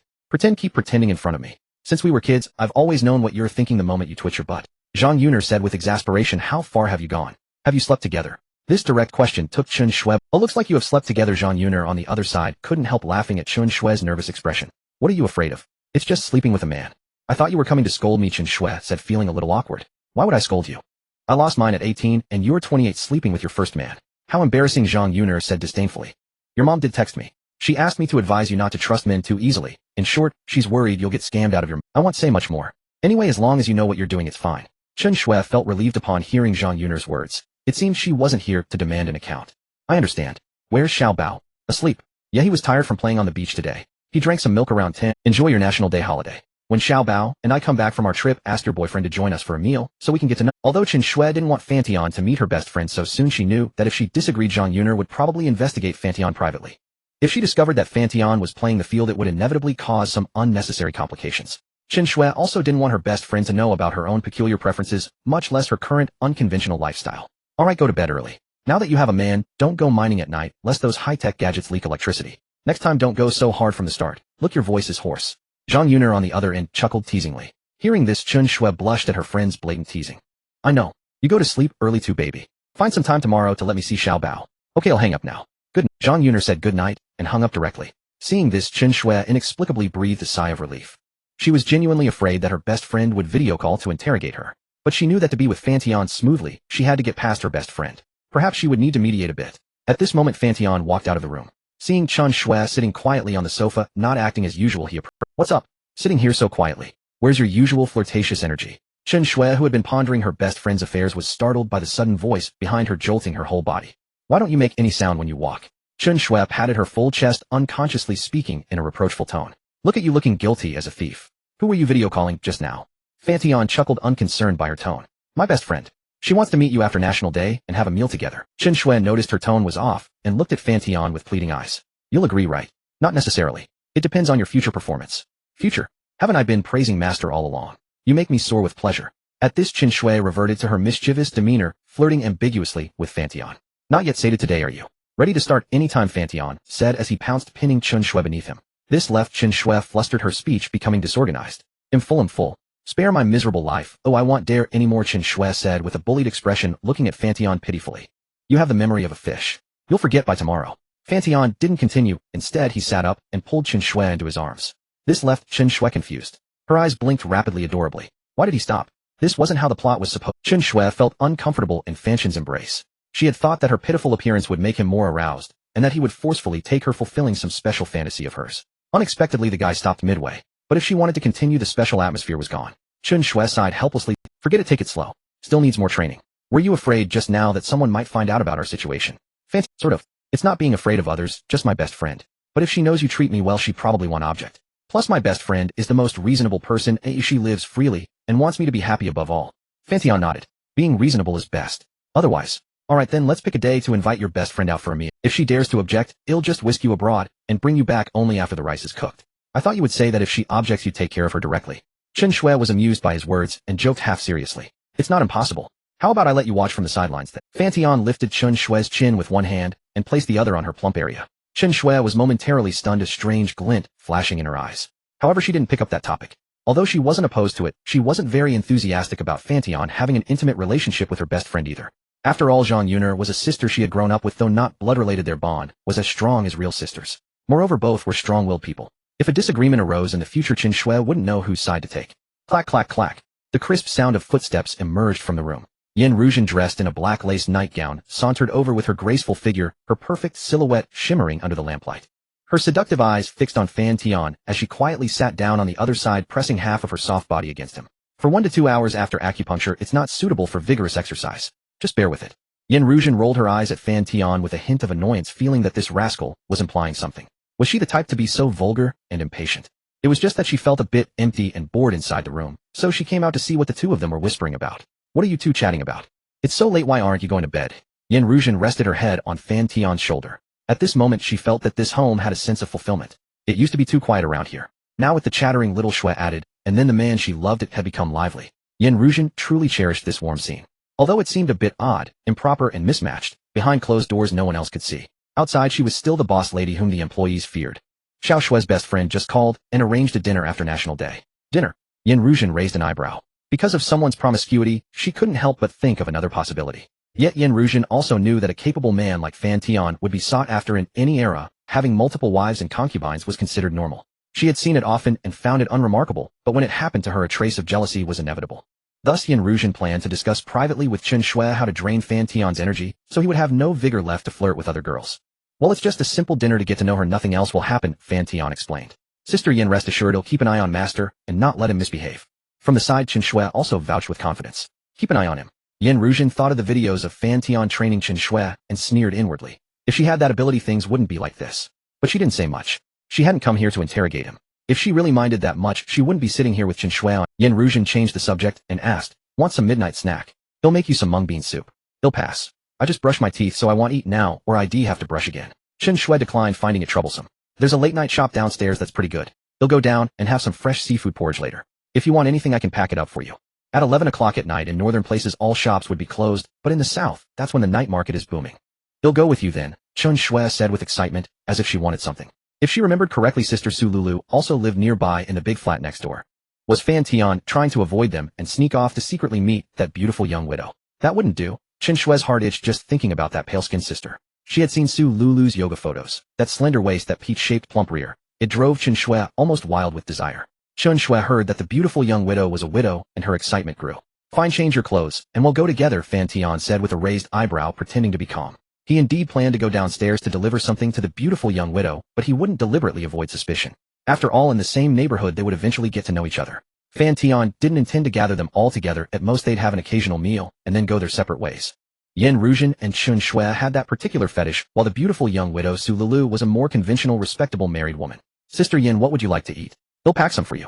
Keep pretending in front of me. Since we were kids, I've always known what you're thinking the moment you twitch your butt. Zhang Yuner said with exasperation. How far have you gone? Have you slept together? This direct question took Chen Shui. Oh, looks like you have slept together. Zhang Yuner on the other side couldn't help laughing at Chen Shui's nervous expression. What are you afraid of? It's just sleeping with a man. I thought you were coming to scold me, Chen Shui said, feeling a little awkward. Why would I scold you? I lost mine at 18 and you're 28 sleeping with your first man. How embarrassing, Zhang Yuner said disdainfully. Your mom did text me. She asked me to advise you not to trust men too easily. In short, she's worried you'll get scammed out of your. I won't say much more. Anyway, as long as you know what you're doing, it's fine. Chen Shui felt relieved upon hearing Zhang Yuner's words. It seemed she wasn't here to demand an account. I understand. Where's Xiao Bao? Asleep. Yeah, he was tired from playing on the beach today. He drank some milk around 10. Enjoy your National Day holiday. When Xiao Bao and I come back from our trip, ask your boyfriend to join us for a meal, so we can get to know. Although Chen Shui didn't want Fan Tian to meet her best friend so soon, she knew that if she disagreed, Zhang Yuner would probably investigate Fan Tian privately. If she discovered that Fan Tian was playing the field, it would inevitably cause some unnecessary complications. Chen Shui also didn't want her best friend to know about her own peculiar preferences, much less her current, unconventional lifestyle. Alright, go to bed early. Now that you have a man, don't go mining at night, lest those high-tech gadgets leak electricity. Next time, don't go so hard from the start. Look, your voice is hoarse. Zhang Yuner on the other end chuckled teasingly. Hearing this, Chen Shui blushed at her friend's blatant teasing. I know. You go to sleep early too, baby. Find some time tomorrow to let me see Xiao Bao. Okay, I'll hang up now. Good night. Zhang Yuner said good night and hung up directly. Seeing this, Chen Shui inexplicably breathed a sigh of relief. She was genuinely afraid that her best friend would video call to interrogate her. But she knew that to be with Fan Tian smoothly, she had to get past her best friend. Perhaps she would need to mediate a bit. At this moment, Fan Tian walked out of the room. Seeing Chen Shui sitting quietly on the sofa, not acting as usual, he approached. What's up? Sitting here so quietly. Where's your usual flirtatious energy? Chen Shui, who had been pondering her best friend's affairs, was startled by the sudden voice behind her, jolting her whole body. Why don't you make any sound when you walk? Chen Shui patted her full chest, unconsciously speaking in a reproachful tone. Look at you, looking guilty as a thief. Who were you video calling just now? Fan Tian chuckled, unconcerned by her tone. My best friend. She wants to meet you after National Day and have a meal together. Chen Shui noticed her tone was off and looked at Fan Tian with pleading eyes. You'll agree, right? Not necessarily. It depends on your future performance. Future? Haven't I been praising master all along? You make me soar with pleasure. At this, Chen Shui reverted to her mischievous demeanor, flirting ambiguously with Fan Tian. Not yet sated today, are you? Ready to start anytime, Fan Tian said as he pounced, pinning Chen Shui beneath him. This left Chen Shui flustered, her speech becoming disorganized. I'm full. Spare my miserable life. Oh, I won't dare anymore, Chen Shui said with a bullied expression, looking at Fan Tian pitifully. You have the memory of a fish. You'll forget by tomorrow. Fan Tian didn't continue. Instead, he sat up and pulled Chen Shui into his arms. This left Chen Shui confused. Her eyes blinked rapidly, adorably. Why did he stop? This wasn't how the plot was supposed. Chen Shui felt uncomfortable in Fan Tian's embrace. She had thought that her pitiful appearance would make him more aroused, and that he would forcefully take her, fulfilling some special fantasy of hers. Unexpectedly, the guy stopped midway. But if she wanted to continue, the special atmosphere was gone. Chen Shui sighed helplessly. Forget it, take it slow. Still needs more training. Were you afraid just now that someone might find out about our situation? Fancy, sort of. It's not being afraid of others, just my best friend. But if she knows you treat me well, she probably won't object. Plus, my best friend is the most reasonable person, and she lives freely and wants me to be happy above all. Fan Tian nodded. Being reasonable is best. Otherwise. Alright then, let's pick a day to invite your best friend out for a meal. If she dares to object, I'll just whisk you abroad and bring you back only after the rice is cooked. I thought you would say that if she objects, you take care of her directly. Chen Shui was amused by his words and joked half seriously. It's not impossible. How about I let you watch from the sidelines then? Fan Tian lifted Chen Shui's chin with one hand and placed the other on her plump area. Chen Shui was momentarily stunned, a strange glint flashing in her eyes. However, she didn't pick up that topic. Although she wasn't opposed to it, she wasn't very enthusiastic about Fan Tian having an intimate relationship with her best friend either. After all, Zhang Yuner was a sister she had grown up with, though not blood-related. Their bond was as strong as real sisters. Moreover, both were strong-willed people. If a disagreement arose in the future, Chen Shui wouldn't know whose side to take. Clack, clack, clack. The crisp sound of footsteps emerged from the room. Yan Ruzhen, dressed in a black lace nightgown, sauntered over with her graceful figure, her perfect silhouette shimmering under the lamplight. Her seductive eyes fixed on Fan Tian as she quietly sat down on the other side, pressing half of her soft body against him. For 1 to 2 hours after acupuncture, it's not suitable for vigorous exercise. Just bear with it. Yan Ruzhen rolled her eyes at Fan Tian with a hint of annoyance, feeling that this rascal was implying something. Was she the type to be so vulgar and impatient? It was just that she felt a bit empty and bored inside the room, so she came out to see what the two of them were whispering about. What are you two chatting about? It's so late, why aren't you going to bed? Yan Ruzhen rested her head on Fan Tian's shoulder. At this moment, she felt that this home had a sense of fulfillment. It used to be too quiet around here. Now with the chattering little Shui added, and then the man she loved, it had become lively. Yan Ruzhen truly cherished this warm scene. Although it seemed a bit odd, improper and mismatched, behind closed doors no one else could see. Outside, she was still the boss lady whom the employees feared. Xiao Shui's best friend just called and arranged a dinner after National Day. Dinner? Yan Ruzhen raised an eyebrow. Because of someone's promiscuity, she couldn't help but think of another possibility. Yet Yin Ruzhen also knew that a capable man like Fan Tian would be sought after in any era. Having multiple wives and concubines was considered normal. She had seen it often and found it unremarkable, but when it happened to her a trace of jealousy was inevitable. Thus Yin Ruzhen planned to discuss privately with Chen Shui how to drain Fan Tian's energy, so he would have no vigor left to flirt with other girls. Well, it's just a simple dinner to get to know her, nothing else will happen, Fan Tian explained. Sister Yin, rest assured he'll keep an eye on Master, and not let him misbehave. From the side, Chen Shui also vouched with confidence. Keep an eye on him. Yin Ruzhen thought of the videos of Fan Tian training Chen Shui, and sneered inwardly. If she had that ability, things wouldn't be like this. But she didn't say much. She hadn't come here to interrogate him. If she really minded that much, she wouldn't be sitting here with Chen Shui on. Yin Ruzhen changed the subject, and asked, want some midnight snack? He'll make you some mung bean soup. He'll pass. I just brushed my teeth, so I want eat now, or I'd have to brush again. Chen Shui declined, finding it troublesome. There's a late-night shop downstairs that's pretty good. He'll go down and have some fresh seafood porridge later. If you want anything, I can pack it up for you. At 11 o'clock at night in northern places all shops would be closed, but in the south, that's when the night market is booming. He'll go with you then, Chen Shui said with excitement, as if she wanted something. If she remembered correctly, Sister Su Lulu also lived nearby in the big flat next door. Was Fan Tian trying to avoid them and sneak off to secretly meet that beautiful young widow? That wouldn't do. Chen Shui's heart itched just thinking about that pale-skinned sister. She had seen Su Lulu's yoga photos, that slender waist, that peach-shaped plump rear. It drove Chen Shui almost wild with desire. Chen Shui heard that the beautiful young widow was a widow, and her excitement grew. Fine, change your clothes, and we'll go together, Fan Tian said with a raised eyebrow, pretending to be calm. He indeed planned to go downstairs to deliver something to the beautiful young widow, but he wouldn't deliberately avoid suspicion. After all, in the same neighborhood, they would eventually get to know each other. Fan Tian didn't intend to gather them all together. At most, they'd have an occasional meal, and then go their separate ways. Yin Ruzhen and Chen Shui had that particular fetish, while the beautiful young widow Su Lulu was a more conventional, respectable married woman. Sister Yin, what would you like to eat? He'll pack some for you.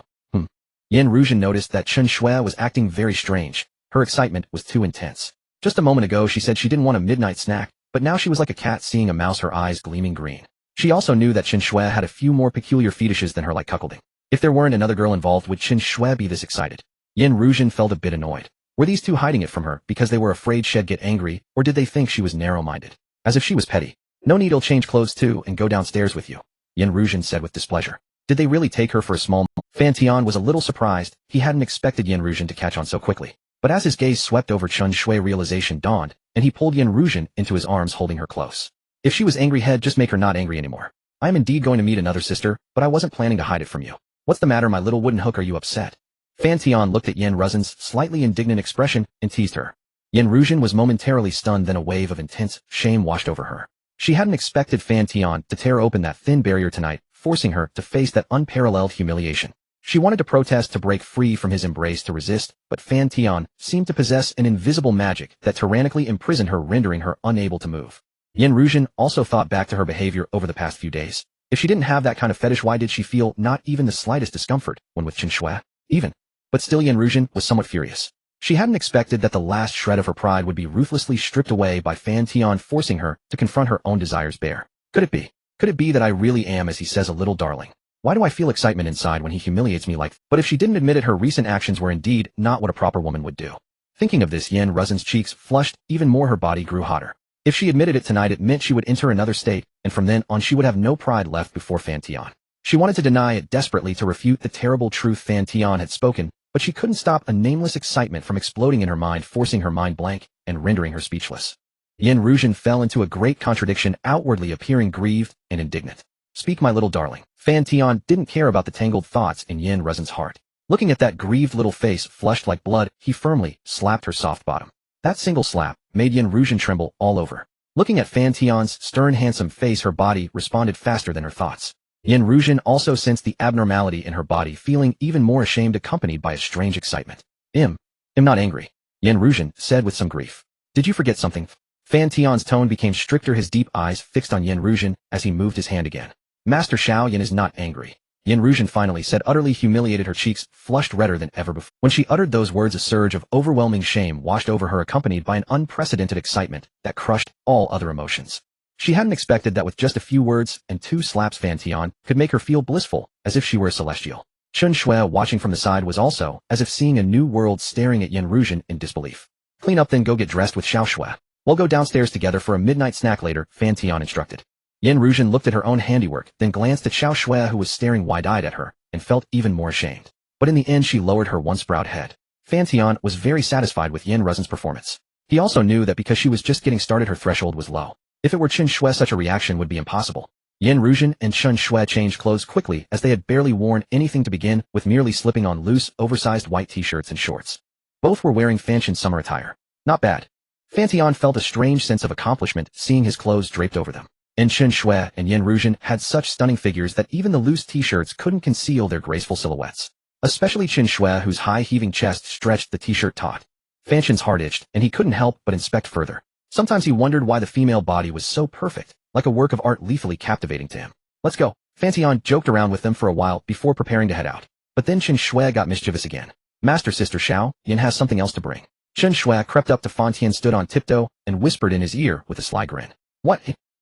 Yin Ruzhen noticed that Chen Shui was acting very strange. Her excitement was too intense. Just a moment ago she said she didn't want a midnight snack, but now she was like a cat seeing a mouse, her eyes gleaming green. She also knew that Chen Shui had a few more peculiar fetishes than her, like cuckolding. If there weren't another girl involved, would Chen Shui be this excited? Yin Ruzhen felt a bit annoyed. Were these two hiding it from her because they were afraid she'd get angry, or did they think she was narrow-minded? As if she was petty. No need, I'll change clothes too and go downstairs with you, Yin Ruzhen said with displeasure. Did they really take her for a small? Fan Tian was a little surprised. He hadn't expected Yin Ruzhen to catch on so quickly. But as his gaze swept over Chen Shui, realization dawned, and he pulled Yin Ruzhen into his arms, holding her close. If she was angry, head, just make her not angry anymore. I am indeed going to meet another sister, but I wasn't planning to hide it from you. What's the matter, my little wooden hook? Are you upset? Fan Tian looked at Yin Ruzhen's slightly indignant expression and teased her. Yin Ruzhen was momentarily stunned, then a wave of intense shame washed over her. She hadn't expected Fan Tian to tear open that thin barrier tonight, forcing her to face that unparalleled humiliation. She wanted to protest, to break free from his embrace, to resist, but Fan Tian seemed to possess an invisible magic that tyrannically imprisoned her, rendering her unable to move. Yin Ruzhen also thought back to her behavior over the past few days. If she didn't have that kind of fetish, why did she feel not even the slightest discomfort when with Chen Shui? But still, Yin Ruzhen was somewhat furious. She hadn't expected that the last shred of her pride would be ruthlessly stripped away by Fan Tian, forcing her to confront her own desires bare. Could it be? Could it be that I really am, as he says, a little darling? Why do I feel excitement inside when he humiliates me like that? But if she didn't admit it, her recent actions were indeed not what a proper woman would do. Thinking of this, Yin Ruzhen's cheeks flushed even more, her body grew hotter. If she admitted it tonight, it meant she would enter another state, and from then on she would have no pride left before Fan Tian. She wanted to deny it desperately, to refute the terrible truth Fan Tian had spoken, but she couldn't stop a nameless excitement from exploding in her mind, forcing her mind blank and rendering her speechless. Yin Ruzhen fell into a great contradiction, outwardly appearing grieved and indignant. Speak, my little darling. Fan Tian didn't care about the tangled thoughts in Yin Ruzhen's heart. Looking at that grieved little face flushed like blood, he firmly slapped her soft bottom. That single slap made Yin Ruzhen tremble all over. Looking at Fan Tian's stern, handsome face, her body responded faster than her thoughts. Yin Ruzhen also sensed the abnormality in her body, feeling even more ashamed, accompanied by a strange excitement. I'm not angry, Yin Ruzhen said with some grief. Did you forget something? Fan Tian's tone became stricter, his deep eyes fixed on Yin Ruzhen as he moved his hand again. Master Xiao Yin is not angry, Yin Ruzhen finally said, utterly humiliated, her cheeks flushed redder than ever before. When she uttered those words, a surge of overwhelming shame washed over her, accompanied by an unprecedented excitement that crushed all other emotions. She hadn't expected that with just a few words and 2 slaps Fan Tian could make her feel blissful, as if she were a celestial. Chen Shui, watching from the side, was also as if seeing a new world, staring at Yin Ruzhen in disbelief. Clean up, then go get dressed with Xiao Shui. We'll go downstairs together for a midnight snack later, Fan Tian instructed. Yin Ruzhen looked at her own handiwork, then glanced at Xiao Shui, who was staring wide-eyed at her, and felt even more ashamed. But in the end she lowered her once proud head. Fan Tian was very satisfied with Yin Ruzhen's performance. He also knew that because she was just getting started her threshold was low. If it were Chen Shui, such a reaction would be impossible. Yin Ruzhen and Chen Shui changed clothes quickly as they had barely worn anything to begin with, merely slipping on loose, oversized white t-shirts and shorts. Both were wearing Fan Tian's summer attire. Not bad. Fan Tian felt a strange sense of accomplishment seeing his clothes draped over them. And Chen Shui and Yin Ruzhen had such stunning figures that even the loose t-shirts couldn't conceal their graceful silhouettes. Especially Chen Shui, whose high-heaving chest stretched the t-shirt taut. Fan Tian's heart itched, and he couldn't help but inspect further. Sometimes he wondered why the female body was so perfect, like a work of art lethally captivating to him. Let's go. Fan Tian joked around with them for a while before preparing to head out. But then Chen Shui got mischievous again. Master Sister Xiao, Yin has something else to bring. Chen Shui crept up to Fan Tian, stood on tiptoe, and whispered in his ear with a sly grin. What?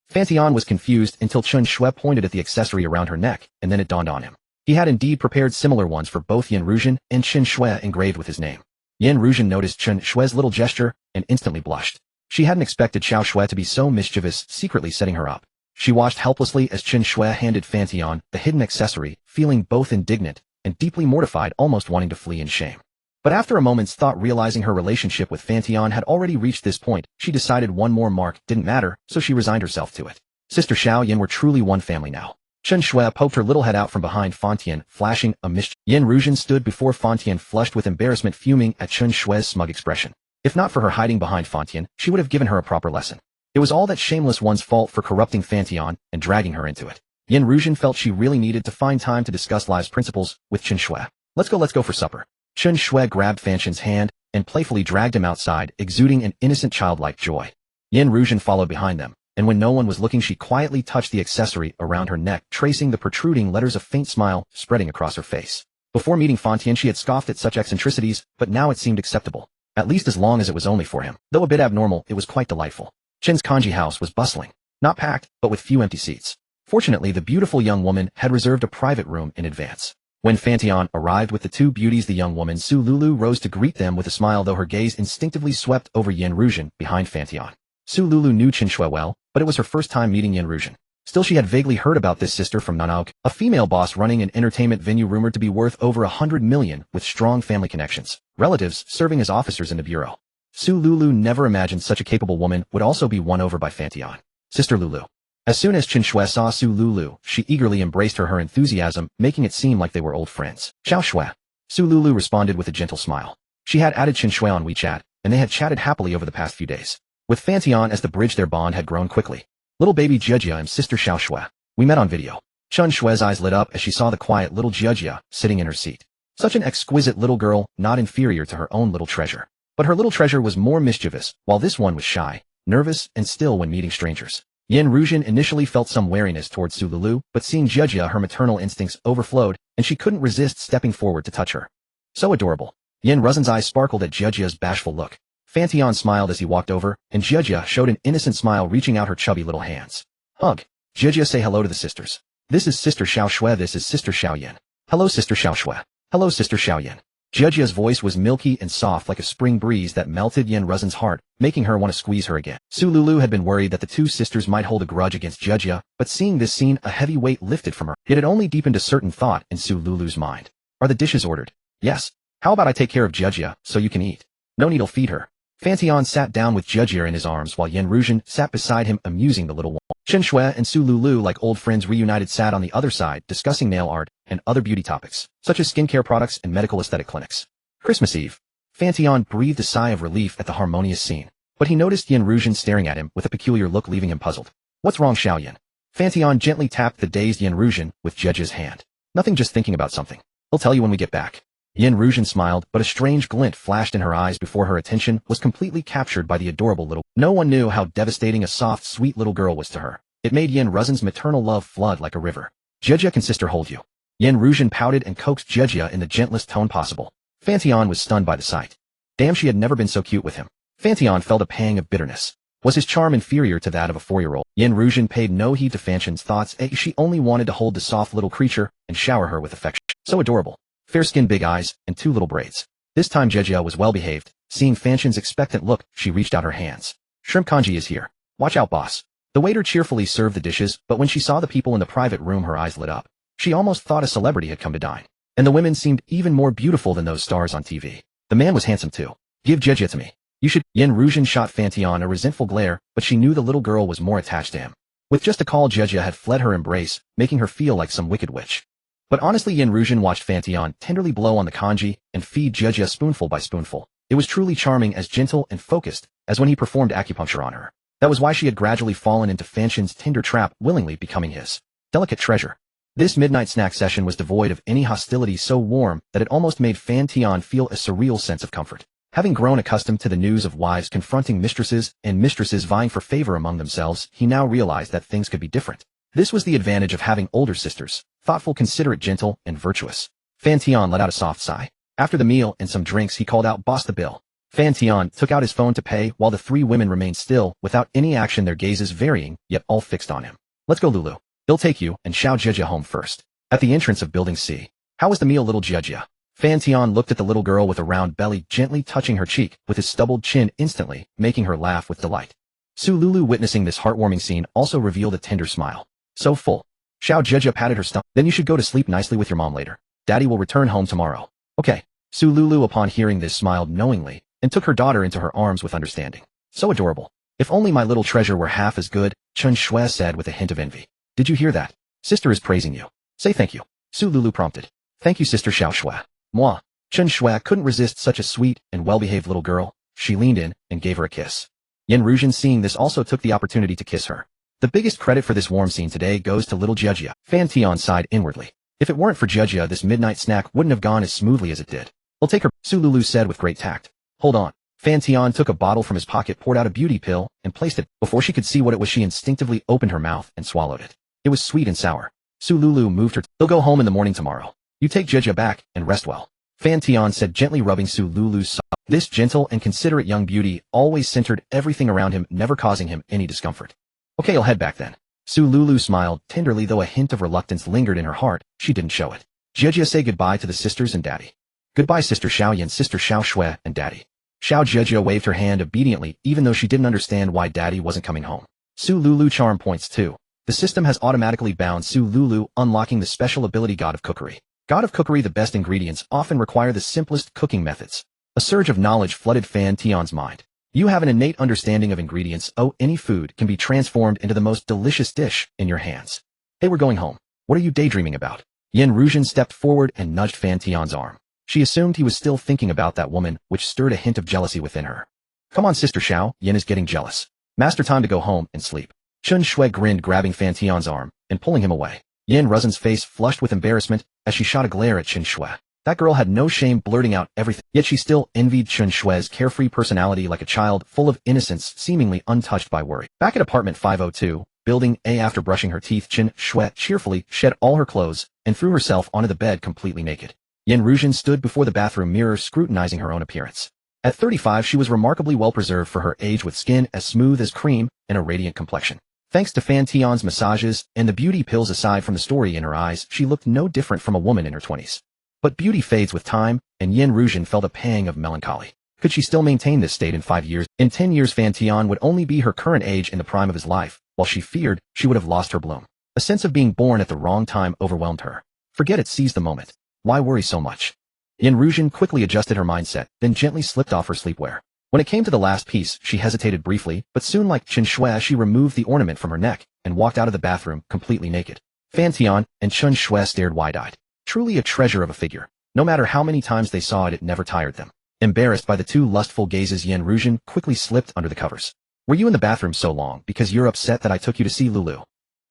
Fan Tian was confused until Chen Shui pointed at the accessory around her neck, and then it dawned on him. He had indeed prepared similar ones for both Yin Ruzhen and Chen Shui engraved with his name. Yin Ruzhen noticed Chen Shui's little gesture and instantly blushed. She hadn't expected Xiao Shui to be so mischievous, secretly setting her up. She watched helplessly as Chen Shui handed Fan Tian the hidden accessory, feeling both indignant and deeply mortified, almost wanting to flee in shame. But after a moment's thought, realizing her relationship with Fan Tian had already reached this point, she decided one more mark didn't matter, so she resigned herself to it. Sister Xiao Yin were truly one family now. Chen Shui poked her little head out from behind Fan Tian, flashing a mischief. Yin Ruzhen stood before Fan Tian, flushed with embarrassment, fuming at Chen Shui's smug expression. If not for her hiding behind Fan Tian, she would have given her a proper lesson. It was all that shameless one's fault for corrupting Fan Tian and dragging her into it. Yin Ruzhen felt she really needed to find time to discuss life's principles with Chen Shui. Let's go for supper. Chen Shui grabbed Fan Tian's hand and playfully dragged him outside, exuding an innocent childlike joy. Yin Ruzhen followed behind them, and when no one was looking, she quietly touched the accessory around her neck, tracing the protruding letters, a faint smile spreading across her face. Before meeting Fan Tian, she had scoffed at such eccentricities, but now it seemed acceptable. At least as long as it was only for him. Though a bit abnormal, it was quite delightful. Chen's kanji house was bustling. Not packed, but with few empty seats. Fortunately, the beautiful young woman had reserved a private room in advance. When Fan Tian arrived with the two beauties, the young woman Su Lulu rose to greet them with a smile, though her gaze instinctively swept over Yin Ruzhen behind Fan Tian. Su Lulu knew Chen Shui well, but it was her first time meeting Yin Ruzhen. Still, she had vaguely heard about this sister from Nanauk, a female boss running an entertainment venue rumored to be worth over 100 million, with strong family connections, relatives serving as officers in the bureau. Su Lulu never imagined such a capable woman would also be won over by Fan Tian. Sister Lulu. As soon as Chen Shui saw Su Lulu, she eagerly embraced her enthusiasm, making it seem like they were old friends. Xiao Shui. Su Lulu responded with a gentle smile. She had added Chen Shui on WeChat, and they had chatted happily over the past few days. With Fan Tian as the bridge, their bond had grown quickly. Little baby Jiejia and sister Xiao Shui. We met on video. Chen Shui's eyes lit up as she saw the quiet little Jiejia sitting in her seat. Such an exquisite little girl, not inferior to her own little treasure. But her little treasure was more mischievous, while this one was shy, nervous, and still when meeting strangers. Yin Ruzhen initially felt some wariness towards Su Lulu, but seeing Jiejia, her maternal instincts overflowed, and she couldn't resist stepping forward to touch her. So adorable. Yin Ruzhen's eyes sparkled at Jiejia's bashful look. Fan Tian smiled as he walked over, and Jiejia showed an innocent smile, reaching out her chubby little hands. Hug. Jiejia, say hello to the sisters. This is Sister Xiao Shui, this is Sister Xiao Yin. Hello Sister Xiao Shui. Hello Sister Xiao Yin. Jiejia's voice was milky and soft like a spring breeze that melted Yin Ruzhen's heart, making her want to squeeze her again. Su Lulu had been worried that the two sisters might hold a grudge against Jiejia, but seeing this scene, a heavy weight lifted from her. Yet it only deepened a certain thought in Su Lulu's mind. Are the dishes ordered? Yes. How about I take care of Jiejia, so you can eat? No need, I'll feed her. Fan Tian sat down with Jiejia in his arms while Yin Ruzhen sat beside him, amusing the little one. Chen Shui and Su Lulu, like old friends reunited, sat on the other side, discussing nail art and other beauty topics, such as skincare products and medical aesthetic clinics. Christmas Eve. Fan Tian breathed a sigh of relief at the harmonious scene, but he noticed Yin Ruzhen staring at him with a peculiar look, leaving him puzzled. What's wrong, Xiao Yin? Fan Tian gently tapped the dazed Yin Ruzhen with Jiejia's hand. Nothing, just thinking about something. He'll tell you when we get back. Yin Ruzhen smiled, but a strange glint flashed in her eyes before her attention was completely captured by the adorable little. No one knew how devastating a soft, sweet little girl was to her. It made Yin Ruzhen's maternal love flood like a river. Jiejia, can sister hold you? Yin Ruzhen pouted and coaxed Jiejia in the gentlest tone possible. Fan Tian was stunned by the sight. Damn, she had never been so cute with him. Fan Tian felt a pang of bitterness. Was his charm inferior to that of a 4-year-old? Yin Ruzhen paid no heed to Fan Tian's thoughts. She only wanted to hold the soft little creature and shower her with affection. So adorable. Fair skin, big eyes, and 2 little braids. This time Jiejia was well behaved. Seeing Fan Tian's expectant look, she reached out her hands. Shrimp kanji is here. Watch out, boss. The waiter cheerfully served the dishes, but when she saw the people in the private room, her eyes lit up. She almost thought a celebrity had come to dine. And the women seemed even more beautiful than those stars on TV. The man was handsome too. Give Jejia to me. You should. Yin Ruzhen shot Fan Tian a resentful glare, but she knew the little girl was more attached to him. With just a call, Jejia had fled her embrace, making her feel like some wicked witch. But honestly, Yin Ruzhen watched Fan Tian tenderly blow on the kanji and feed Jejia spoonful by spoonful. It was truly charming, as gentle and focused as when he performed acupuncture on her. That was why she had gradually fallen into Fan Tian's tender trap, willingly becoming his delicate treasure. This midnight snack session was devoid of any hostility, so warm that it almost made Fan Tian feel a surreal sense of comfort. Having grown accustomed to the news of wives confronting mistresses and mistresses vying for favor among themselves, he now realized that things could be different. This was the advantage of having older sisters: thoughtful, considerate, gentle, and virtuous. Fan Tian let out a soft sigh. After the meal and some drinks, he called out, "Boss, the bill." Fan Tian took out his phone to pay, while the three women remained still, without any action, their gazes varying, yet all fixed on him. "Let's go, Lulu. He'll take you and Xiao Jejia home first." At the entrance of Building C. "How was the meal, little Jejia?" Fan Tian looked at the little girl with a round belly, gently touching her cheek with his stubbled chin, instantly making her laugh with delight. Su Lulu, witnessing this heartwarming scene, also revealed a tender smile. "So full." Xiao Jejia patted her stomach. "Then you should go to sleep nicely with your mom later. Daddy will return home tomorrow." "Okay." Su Lulu, upon hearing this, smiled knowingly and took her daughter into her arms with understanding. "So adorable. If only my little treasure were half as good," Chen Shui said with a hint of envy. "Did you hear that? Sister is praising you. Say thank you." Su Lulu prompted. "Thank you, Sister Xiao Shui." "Moi." Chen Shui couldn't resist such a sweet and well-behaved little girl. She leaned in and gave her a kiss. Yin Ruzhen, seeing this, also took the opportunity to kiss her. The biggest credit for this warm scene today goes to little Jejia. Fan Tian sighed inwardly. If it weren't for Jejia, this midnight snack wouldn't have gone as smoothly as it did. "I'll take her," Su Lulu said with great tact. "Hold on." Fan Tian took a bottle from his pocket, poured out a beauty pill, and placed it. Before she could see what it was, she instinctively opened her mouth and swallowed it. It was sweet and sour. Su Lulu moved her. "They'll go home in the morning tomorrow. You take Jejia back and rest well," Fan Tian said, gently rubbing Su Lulu's side. This gentle and considerate young beauty always centered everything around him, never causing him any discomfort. "Okay, I'll head back then." Su Lulu smiled tenderly, though a hint of reluctance lingered in her heart. She didn't show it. "Jejia, say goodbye to the sisters and daddy." "Goodbye, Sister Xiao Yin, Sister Xiao Shui, and daddy." Xiao Jejia waved her hand obediently, even though she didn't understand why daddy wasn't coming home. Su Lulu charm points too. The system has automatically bound Su Lulu, unlocking the special ability God of Cookery. God of Cookery, the best ingredients often require the simplest cooking methods. A surge of knowledge flooded Fan Tian's mind. You have an innate understanding of ingredients. Oh, any food can be transformed into the most delicious dish in your hands. "Hey, we're going home. What are you daydreaming about?" Yin Ruzhen stepped forward and nudged Fan Tian's arm. She assumed he was still thinking about that woman, which stirred a hint of jealousy within her. "Come on, Sister Xiao, Yin is getting jealous. Master, time to go home and sleep." Chen Shui grinned, grabbing Fan Tian's arm and pulling him away. Yin Ruzhen's face flushed with embarrassment as she shot a glare at Chen Shui. That girl had no shame blurting out everything, yet she still envied Chen Shui's carefree personality, like a child full of innocence, seemingly untouched by worry. Back at apartment 502, Building A, after brushing her teeth, Chen Shui cheerfully shed all her clothes and threw herself onto the bed completely naked. Yin Ruzhen stood before the bathroom mirror, scrutinizing her own appearance. At 35, she was remarkably well preserved for her age, with skin as smooth as cream and a radiant complexion. Thanks to Fan Tian's massages and the beauty pills, aside from the story in her eyes, she looked no different from a woman in her 20s. But beauty fades with time, and Yin Ruzhen felt a pang of melancholy. Could she still maintain this state in 5 years? In 10 years, Fan Tian would only be her current age, in the prime of his life, while she feared she would have lost her bloom. A sense of being born at the wrong time overwhelmed her. Forget it, seize the moment. Why worry so much? Yin Ruzhen quickly adjusted her mindset, then gently slipped off her sleepwear. When it came to the last piece, she hesitated briefly, but soon, like Chen Shui, she removed the ornament from her neck and walked out of the bathroom completely naked. Fan Tian and Chen Shui stared wide-eyed. Truly a treasure of a figure. No matter how many times they saw it, it never tired them. Embarrassed by the two lustful gazes, Yin Ruzhen quickly slipped under the covers. "Were you in the bathroom so long because you're upset that I took you to see Lulu?"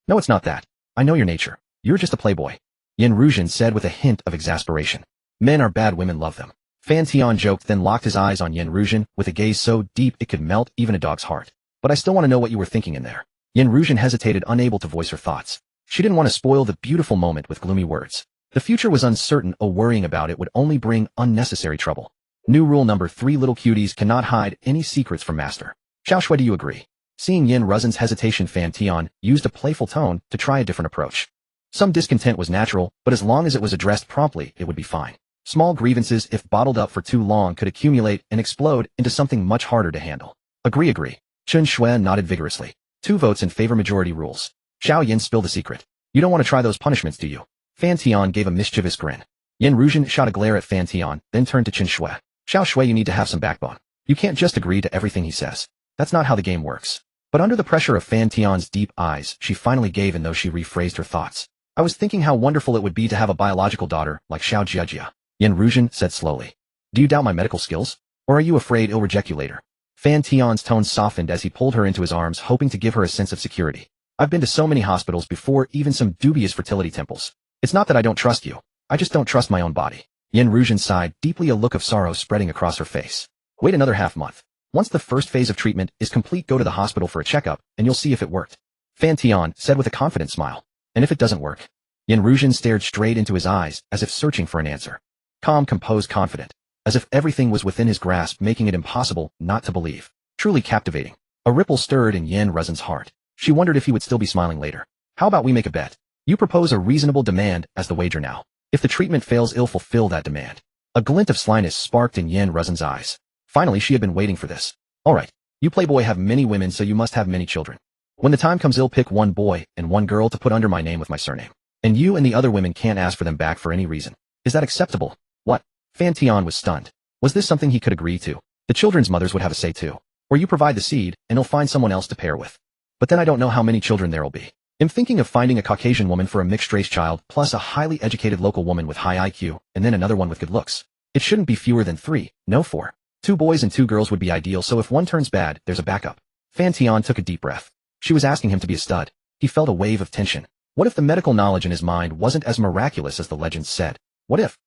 "No, it's not that. I know your nature. You're just a playboy," Yin Ruzhen said with a hint of exasperation. "Men are bad, women love them." Fan Tian joked, then locked his eyes on Yin Ruzhen with a gaze so deep it could melt even a dog's heart. "But I still want to know what you were thinking in there." Yin Ruzhen hesitated, unable to voice her thoughts. She didn't want to spoil the beautiful moment with gloomy words. The future was uncertain, worrying about it would only bring unnecessary trouble. New rule number 3: little cuties cannot hide any secrets from master. "Xiao Shui, do you agree?" Seeing Yin Ruzhen's hesitation, Fan Tian used a playful tone to try a different approach. Some discontent was natural, but as long as it was addressed promptly, it would be fine. Small grievances, if bottled up for too long, could accumulate and explode into something much harder to handle. Agree. Chen Shui nodded vigorously. 2 votes in favor, majority rules. Xiao Yin, spill the secret. "You don't want to try those punishments, do you?" Fan Tian gave a mischievous grin. Yin Ruzhen shot a glare at Fan Tian, then turned to Chen Shui. Xiao Shui, you need to have some backbone. You can't just agree to everything he says. That's not how the game works. But under the pressure of Fan Tian's deep eyes, she finally gave in, though she rephrased her thoughts. I was thinking how wonderful it would be to have a biological daughter like Xiao Jiajia. Yan Ruzhen said slowly. Do you doubt my medical skills? Or are you afraid I'll reject you later? Fan Tian's tone softened as he pulled her into his arms, hoping to give her a sense of security. I've been to so many hospitals before, even some dubious fertility temples. It's not that I don't trust you. I just don't trust my own body. Yan Ruzhen sighed deeply, a look of sorrow spreading across her face. Wait another half-month. Once the first phase of treatment is complete, go to the hospital for a checkup, and you'll see if it worked. Fan Tian said with a confident smile. And if it doesn't work? Yan Ruzhen stared straight into his eyes, as if searching for an answer. Calm, composed, confident. As if everything was within his grasp, making it impossible not to believe. Truly captivating. A ripple stirred in Yan Ruzhen's heart. She wondered if he would still be smiling later. How about we make a bet? You propose a reasonable demand as the wager now. If the treatment fails, I'll fulfill that demand. A glint of slyness sparked in Yan Ruzhen's eyes. Finally, she had been waiting for this. Alright, you playboy have many women, so you must have many children. When the time comes, I'll pick one boy and one girl to put under my name with my surname. And you and the other women can't ask for them back for any reason. Is that acceptable? What? Fan Tian was stunned. Was this something he could agree to? The children's mothers would have a say too. Or you provide the seed, and I'll find someone else to pair with. But then I don't know how many children there'll be. I'm thinking of finding a Caucasian woman for a mixed-race child, plus a highly educated local woman with high IQ, and then another one with good looks. It shouldn't be fewer than 3, no 4. 2 boys and 2 girls would be ideal, so if one turns bad, there's a backup. Fan Tian took a deep breath. She was asking him to be a stud. He felt a wave of tension. What if the medical knowledge in his mind wasn't as miraculous as the legends said? What if?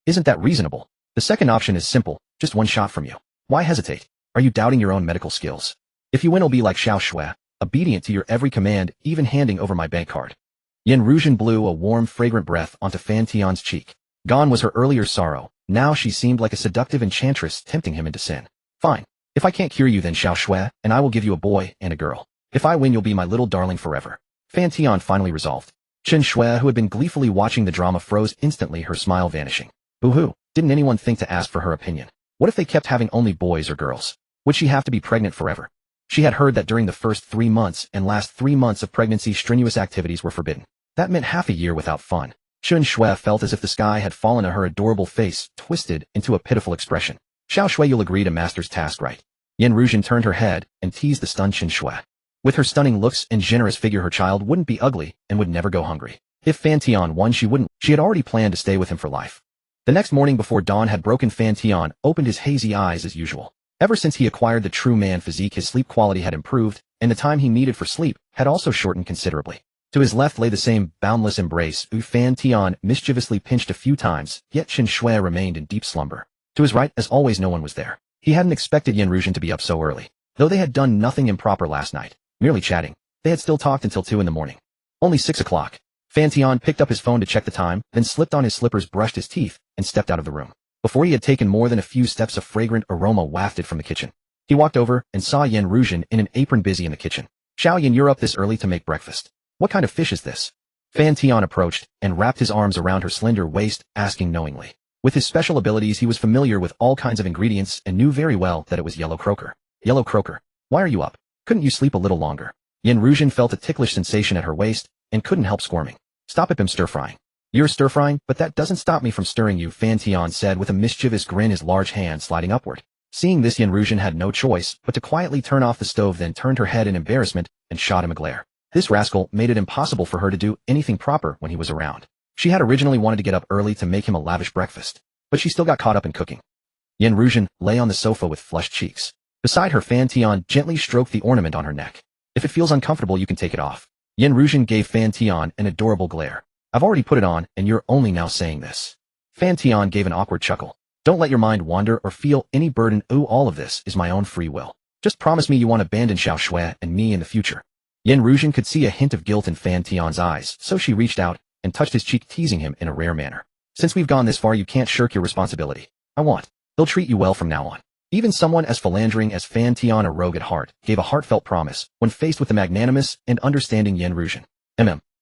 Isn't that reasonable? The second option is simple, just one shot from you. Why hesitate? Are you doubting your own medical skills? If you win, I'll be like Xiao Shui, obedient to your every command, even handing over my bank card. Yan Ruzhen blew a warm, fragrant breath onto Fan Tian's cheek. Gone was her earlier sorrow. Now she seemed like a seductive enchantress tempting him into sin. Fine. If I can't cure you, then Xiao Shui, and I will give you a boy and a girl. If I win, you'll be my little darling forever. Fan Tian finally resolved. Chen Shui, who had been gleefully watching the drama, froze instantly, her smile vanishing. Boo-hoo. Didn't anyone think to ask for her opinion? What if they kept having only boys or girls? Would she have to be pregnant forever? She had heard that during the first 3 months and last 3 months of pregnancy, strenuous activities were forbidden. That meant half a year without fun. Chen Shui felt as if the sky had fallen on her adorable face, twisted into a pitiful expression. Xiao Shui, you'll agree to master's task, right? Yan Ruzhen turned her head and teased the stunned Chen Shui. With her stunning looks and generous figure, her child wouldn't be ugly and would never go hungry. If Fan Tian won, she wouldn't. She had already planned to stay with him for life. The next morning before dawn had broken, Fan Tian opened his hazy eyes as usual. Ever since he acquired the true man physique, his sleep quality had improved, and the time he needed for sleep had also shortened considerably. To his left lay the same boundless embrace. Fan Tian mischievously pinched a few times, yet Chen Shui remained in deep slumber. To his right, as always, no one was there. He hadn't expected Yan Ruzhen to be up so early. Though they had done nothing improper last night, merely chatting, they had still talked until 2 in the morning. Only 6 o'clock. Fan Tian picked up his phone to check the time, then slipped on his slippers, brushed his teeth, and stepped out of the room. Before he had taken more than a few steps, a fragrant aroma wafted from the kitchen. He walked over and saw Yan Ruzhen in an apron, busy in the kitchen. Xiao Yan, you're up this early to make breakfast. What kind of fish is this? Fan Tian approached and wrapped his arms around her slender waist, asking knowingly. With his special abilities, he was familiar with all kinds of ingredients and knew very well that it was yellow croaker. Yellow croaker. Why are you up? Couldn't you sleep a little longer? Yan Ruzhen felt a ticklish sensation at her waist and couldn't help squirming. Stop it, I'm stir-frying. You're stir-frying, but that doesn't stop me from stirring you, Fan Tian said with a mischievous grin, his large hand sliding upward. Seeing this, Yan Ruzhen had no choice but to quietly turn off the stove, then turned her head in embarrassment and shot him a glare. This rascal made it impossible for her to do anything proper when he was around. She had originally wanted to get up early to make him a lavish breakfast, but she still got caught up in cooking. Yan Ruzhen lay on the sofa with flushed cheeks. Beside her, Fan Tian gently stroked the ornament on her neck. If it feels uncomfortable, you can take it off. Yan Ruzhen gave Fan Tian an adorable glare. I've already put it on, and you're only now saying this. Fan Tian gave an awkward chuckle. Don't let your mind wander or feel any burden. All of this is my own free will. Just promise me you won't abandon Xiao Shui and me in the future. Yan Ruzhen could see a hint of guilt in Fan Tian's eyes, so she reached out and touched his cheek, teasing him in a rare manner. Since we've gone this far, you can't shirk your responsibility. They'll treat you well from now on. Even someone as philandering as Fan Tian, a rogue at heart, gave a heartfelt promise when faced with the magnanimous and understanding Yan Ruzhen.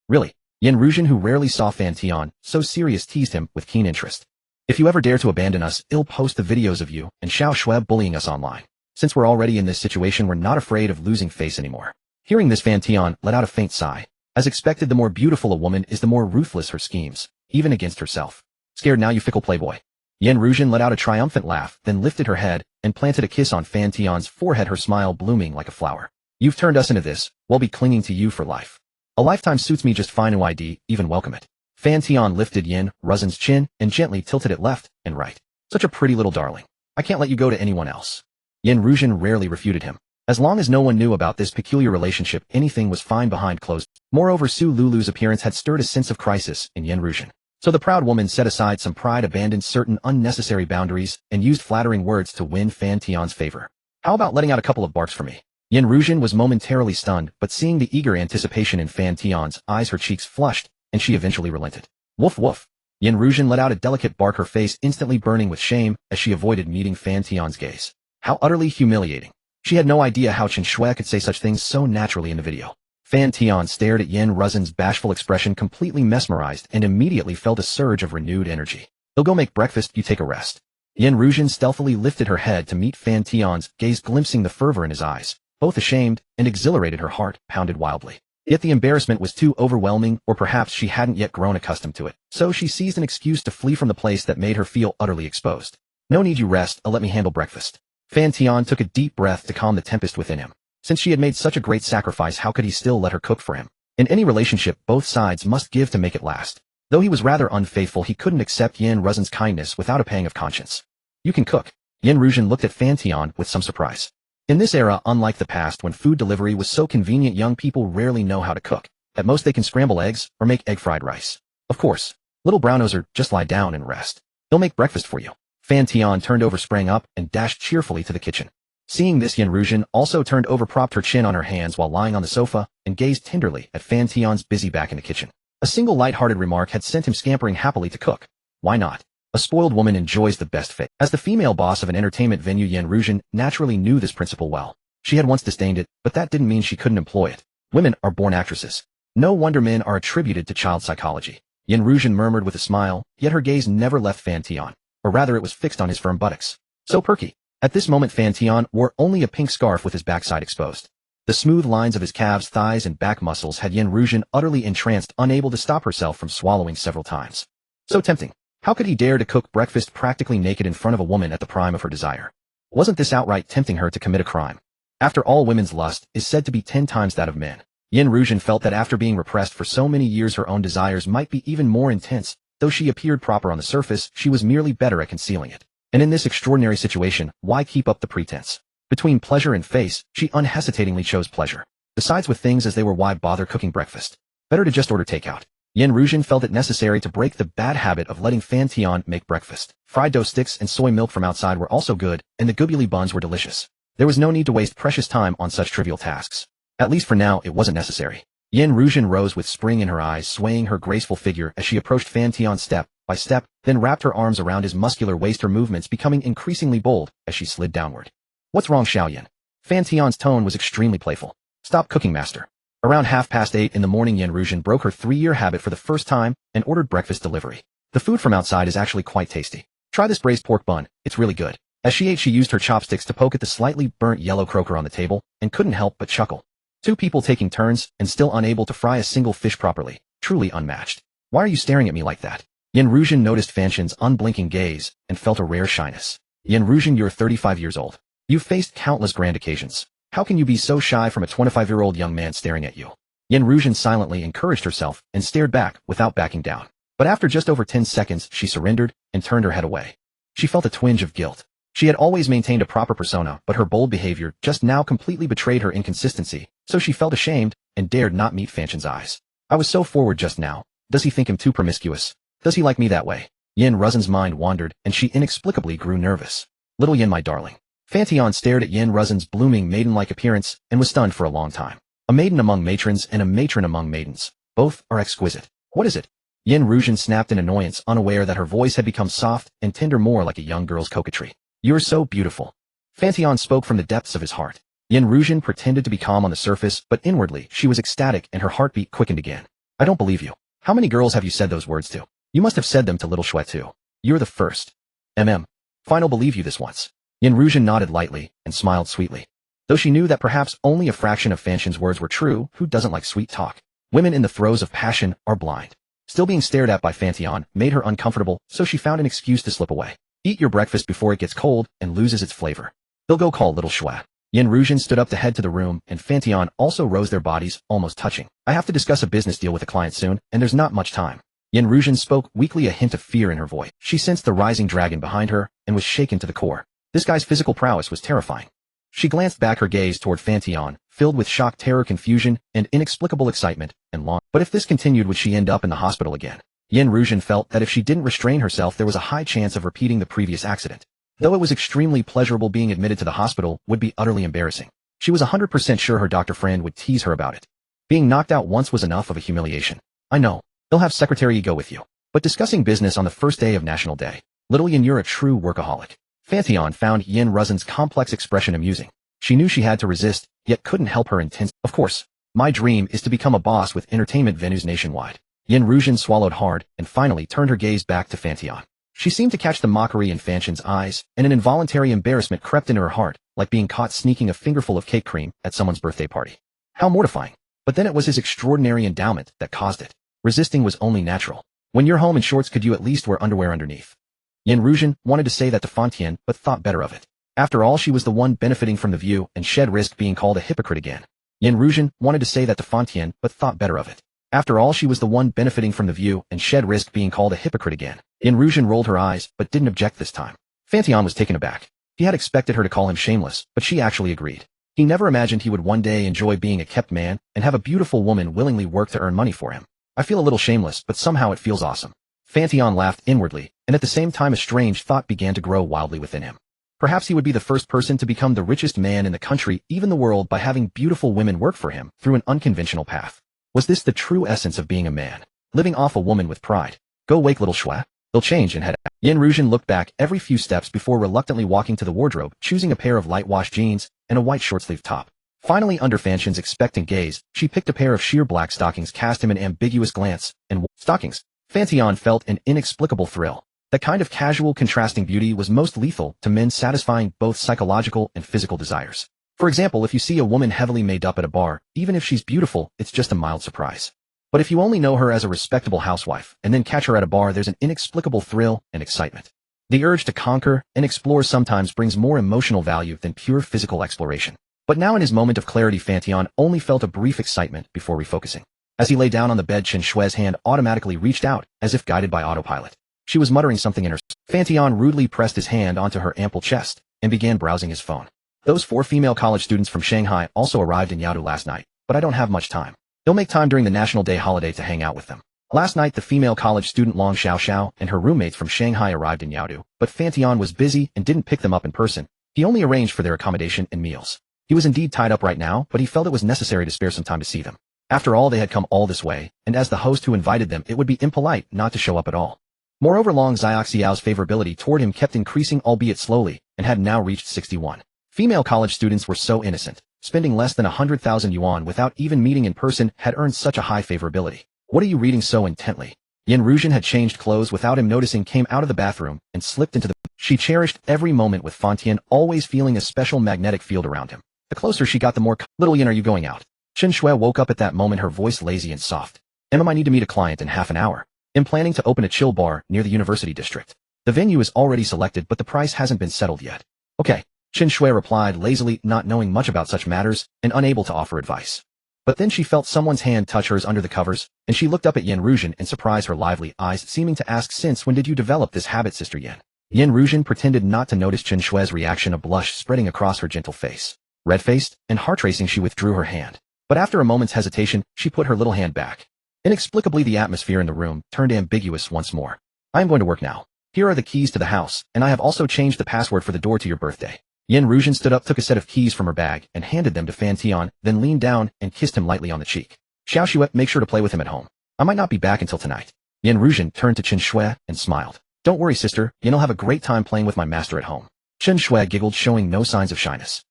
Really? Yan Ruzhen, who rarely saw Fan Tian so serious, teased him with keen interest. If you ever dare to abandon us, I'll post the videos of you and Xiao Shui bullying us online. Since we're already in this situation, we're not afraid of losing face anymore. Hearing this, Fan Tian let out a faint sigh. As expected, the more beautiful a woman is, the more ruthless her schemes, even against herself. Scared now, you fickle playboy? Yen Ruzhen let out a triumphant laugh, then lifted her head and planted a kiss on Fan Tian's forehead, her smile blooming like a flower. You've turned us into this, we'll be clinging to you for life. A lifetime suits me just fine. OID, even welcome it. Fan Tian lifted Yen Ruzhen's chin and gently tilted it left and right. Such a pretty little darling. I can't let you go to anyone else. Yen Ruzhen rarely refuted him. As long as no one knew about this peculiar relationship, anything was fine behind closed. Moreover, Su Lulu's appearance had stirred a sense of crisis in Yen Ruzhen. So the proud woman set aside some pride, abandoned certain unnecessary boundaries, and used flattering words to win Fan Tian's favor. How about letting out a couple of barks for me? Yen Ruzhen was momentarily stunned, but seeing the eager anticipation in Fan Tian's eyes, her cheeks flushed, and she eventually relented. Woof woof. Yen Ruzhen let out a delicate bark, her face instantly burning with shame as she avoided meeting Fan Tian's gaze. How utterly humiliating. She had no idea how Chen Shui could say such things so naturally in the video. Fan Tian stared at Yen Ruzhen's bashful expression, completely mesmerized, and immediately felt a surge of renewed energy. They'll go make breakfast, you take a rest. Yen Ruzhen stealthily lifted her head to meet Fan Tian's gaze, glimpsing the fervor in his eyes. Both ashamed and exhilarated, her heart pounded wildly. Yet the embarrassment was too overwhelming, or perhaps she hadn't yet grown accustomed to it. So she seized an excuse to flee from the place that made her feel utterly exposed. No need, you rest, let me handle breakfast. Fan Tian took a deep breath to calm the tempest within him. Since she had made such a great sacrifice, how could he still let her cook for him? In any relationship, both sides must give to make it last. Though he was rather unfaithful, he couldn't accept Yen Ruzhen's kindness without a pang of conscience. You can cook. Yen Ruzhen looked at Fan Tian with some surprise. In this era, unlike the past when food delivery was so convenient, young people rarely know how to cook. At most they can scramble eggs or make egg fried rice. Of course, little brown-noser, just lie down and rest. They'll make breakfast for you. Fan Tian turned over, sprang up, and dashed cheerfully to the kitchen. Seeing this, Yen Ruzhen also turned over, propped her chin on her hands while lying on the sofa, and gazed tenderly at Fan Tian's busy back in the kitchen. A single light-hearted remark had sent him scampering happily to cook. Why not? A spoiled woman enjoys the best fate. As the female boss of an entertainment venue, Yen Ruzhen naturally knew this principle well. She had once disdained it, but that didn't mean she couldn't employ it. Women are born actresses. No wonder men are attributed to child psychology. Yen Ruzhen murmured with a smile, yet her gaze never left Fan Tian. Or rather, it was fixed on his firm buttocks. So perky. At this moment, Fan Tian wore only a pink scarf with his backside exposed. The smooth lines of his calves, thighs, and back muscles had Yen Ruzhen utterly entranced, unable to stop herself from swallowing several times. So tempting. How could he dare to cook breakfast practically naked in front of a woman at the prime of her desire? Wasn't this outright tempting her to commit a crime? After all, women's lust is said to be 10 times that of men. Yen Ruzhen felt that after being repressed for so many years, her own desires might be even more intense. Though she appeared proper on the surface, she was merely better at concealing it. And in this extraordinary situation, why keep up the pretense? Between pleasure and face, she unhesitatingly chose pleasure. Besides, with things as they were, why bother cooking breakfast? Better to just order takeout. Yen Ruzhen felt it necessary to break the bad habit of letting Fan Tian make breakfast. Fried dough sticks and soy milk from outside were also good, and the goobuli buns were delicious. There was no need to waste precious time on such trivial tasks. At least for now, it wasn't necessary. Yen Ruzhen rose with spring in her eyes, swaying her graceful figure as she approached Fan Tian step by step, then wrapped her arms around his muscular waist, her movements becoming increasingly bold as she slid downward. What's wrong, Xiaoyan? Fan Tian's tone was extremely playful. Stop cooking, master. Around 8:30 in the morning, Yen Ruzhen broke her 3-year habit for the first time and ordered breakfast delivery. The food from outside is actually quite tasty. Try this braised pork bun, it's really good. As she ate, she used her chopsticks to poke at the slightly burnt yellow croaker on the table, and couldn't help but chuckle. 2 people taking turns, and still unable to fry a single fish properly. Truly unmatched. Why are you staring at me like that? Yen Ruzhen noticed Fan Tian's unblinking gaze, and felt a rare shyness. Yen Ruzhen, you're 35 years old. You've faced countless grand occasions. How can you be so shy from a 25-year-old young man staring at you? Yen Ruzhen silently encouraged herself, and stared back, without backing down. But after just over 10 seconds, she surrendered, and turned her head away. She felt a twinge of guilt. She had always maintained a proper persona, but her bold behavior just now completely betrayed her inconsistency, so she felt ashamed, and dared not meet Fan Tian's eyes. I was so forward just now. Does he think I'm too promiscuous? Does he like me that way? Yen Ruzhen's mind wandered, and she inexplicably grew nervous. Little Yen, my darling. Fan Tian stared at Yen Ruzhen's blooming maiden-like appearance, and was stunned for a long time. A maiden among matrons and a matron among maidens. Both are exquisite. What is it? Yen Ruzhen snapped in annoyance, unaware that her voice had become soft and tender, more like a young girl's coquetry. You're so beautiful. Fan Tian spoke from the depths of his heart. Yen Ruzhen pretended to be calm on the surface, but inwardly she was ecstatic, and her heartbeat quickened again. I don't believe you. How many girls have you said those words to? You must have said them to little Shui too. You're the first. Fine, I'll believe you this once. Yen Ruzhen nodded lightly, and smiled sweetly. Though she knew that perhaps only a fraction of Fan Tian's words were true, who doesn't like sweet talk? Women in the throes of passion are blind. Still being stared at by Fan Tian made her uncomfortable, so she found an excuse to slip away. Eat your breakfast before it gets cold and loses its flavor. They'll go call little Shui. Yin Ruzhen stood up to head to the room, and Fan Tian also rose, their bodies almost touching. I have to discuss a business deal with a client soon, and there's not much time. Yin Ruzhen spoke weakly, a hint of fear in her voice. She sensed the rising dragon behind her and was shaken to the core. This guy's physical prowess was terrifying. She glanced back, her gaze toward Fan Tian, filled with shock, terror, confusion, and inexplicable excitement, and longing. But if this continued, would she end up in the hospital again? Yin Ruzhen felt that if she didn't restrain herself, there was a high chance of repeating the previous accident. Though it was extremely pleasurable, being admitted to the hospital would be utterly embarrassing. She was 100% sure her doctor friend would tease her about it. Being knocked out once was enough of a humiliation. I know. He'll have Secretary go with you. But discussing business on the first day of National Day. Little Yin, you're a true workaholic. Fan Tian found Yin Ruzhen's complex expression amusing. She knew she had to resist, yet couldn't help her intense. Of course. My dream is to become a boss with entertainment venues nationwide. Yin Ruzhen swallowed hard and finally turned her gaze back to Fan Tian. She seemed to catch the mockery in Fan Tian's eyes, and an involuntary embarrassment crept into her heart, like being caught sneaking a fingerful of cake cream at someone's birthday party. How mortifying. But then it was his extraordinary endowment that caused it. Resisting was only natural. When you're home in shorts, could you at least wear underwear underneath? Yin Ruzhen wanted to say that to Fan Tian, but thought better of it. After all, she was the one benefiting from the view and shed risk being called a hypocrite again. Yin Ruzhen wanted to say that to Fan Tian, but thought better of it. After all, she was the one benefiting from the view and shed risk being called a hypocrite again. Yin Ruzhen rolled her eyes, but didn't object this time. Fan Tian was taken aback. He had expected her to call him shameless, but she actually agreed. He never imagined he would one day enjoy being a kept man and have a beautiful woman willingly work to earn money for him. I feel a little shameless, but somehow it feels awesome. Fan Tian laughed inwardly, and at the same time a strange thought began to grow wildly within him. Perhaps he would be the first person to become the richest man in the country, even the world, by having beautiful women work for him through an unconventional path. Was this the true essence of being a man? Living off a woman with pride. Go wake little Shui. They'll change and head out. Yin Ruzhen looked back every few steps before reluctantly walking to the wardrobe, choosing a pair of light wash jeans and a white short-sleeved top. Finally, under Fan Tian's expectant gaze, she picked a pair of sheer black stockings, cast him an ambiguous glance, and stockings. Fan Tian felt an inexplicable thrill. That kind of casual, contrasting beauty was most lethal to men, satisfying both psychological and physical desires. For example, if you see a woman heavily made up at a bar, even if she's beautiful, it's just a mild surprise. But if you only know her as a respectable housewife and then catch her at a bar, there's an inexplicable thrill and excitement. The urge to conquer and explore sometimes brings more emotional value than pure physical exploration. But now, in his moment of clarity, Fan Tian only felt a brief excitement before refocusing. As he lay down on the bed, Chen Shui's hand automatically reached out, as if guided by autopilot. She was muttering something in her. Fan Tian rudely pressed his hand onto her ample chest and began browsing his phone. Those 4 female college students from Shanghai also arrived in Yaodu last night, but I don't have much time. He'll make time during the National Day holiday to hang out with them. Last night, the female college student Long Xiao and her roommates from Shanghai arrived in Yaodu, but Fan Tian was busy and didn't pick them up in person. He only arranged for their accommodation and meals. He was indeed tied up right now, but he felt it was necessary to spare some time to see them. After all, they had come all this way, and as the host who invited them, it would be impolite not to show up at all. Moreover, Long Xiaoxiao's favorability toward him kept increasing, albeit slowly, and had now reached 61. Female college students were so innocent. Spending less than 100,000 yuan without even meeting in person had earned such a high favorability. What are you reading so intently? Yin Ruzhen had changed clothes without him noticing, came out of the bathroom, and slipped into the... She cherished every moment with Fan Tian, always feeling a special magnetic field around him. The closer she got, the more... Little Yin, are you going out? Chen Shui woke up at that moment, her voice lazy and soft. I need to meet a client in half an hour. I'm planning to open a chill bar near the university district. The venue is already selected, but the price hasn't been settled yet. Okay. Chen Shui replied lazily, not knowing much about such matters and unable to offer advice. But then she felt someone's hand touch hers under the covers, and she looked up at Yin Ruzhen in surprise, her lively eyes seeming to ask, "Since when did you develop this habit, Sister Yin?" Yin Ruzhen pretended not to notice Chen Shui's reaction, a blush spreading across her gentle face. Red-faced and heart-racing, she withdrew her hand. But after a moment's hesitation, she put her little hand back. Inexplicably, the atmosphere in the room turned ambiguous once more. "I am going to work now. Here are the keys to the house, and I have also changed the password for the door to your birthday." Yin Ruzhen stood up, took a set of keys from her bag, and handed them to Fan Tian, then leaned down and kissed him lightly on the cheek. "Xiao Shui, make sure to play with him at home. I might not be back until tonight." Yin Ruzhen turned to Chen Shui and smiled. "Don't worry, sister, Yin'll have a great time playing with my master at home." Chen Shui giggled, showing no signs of shyness.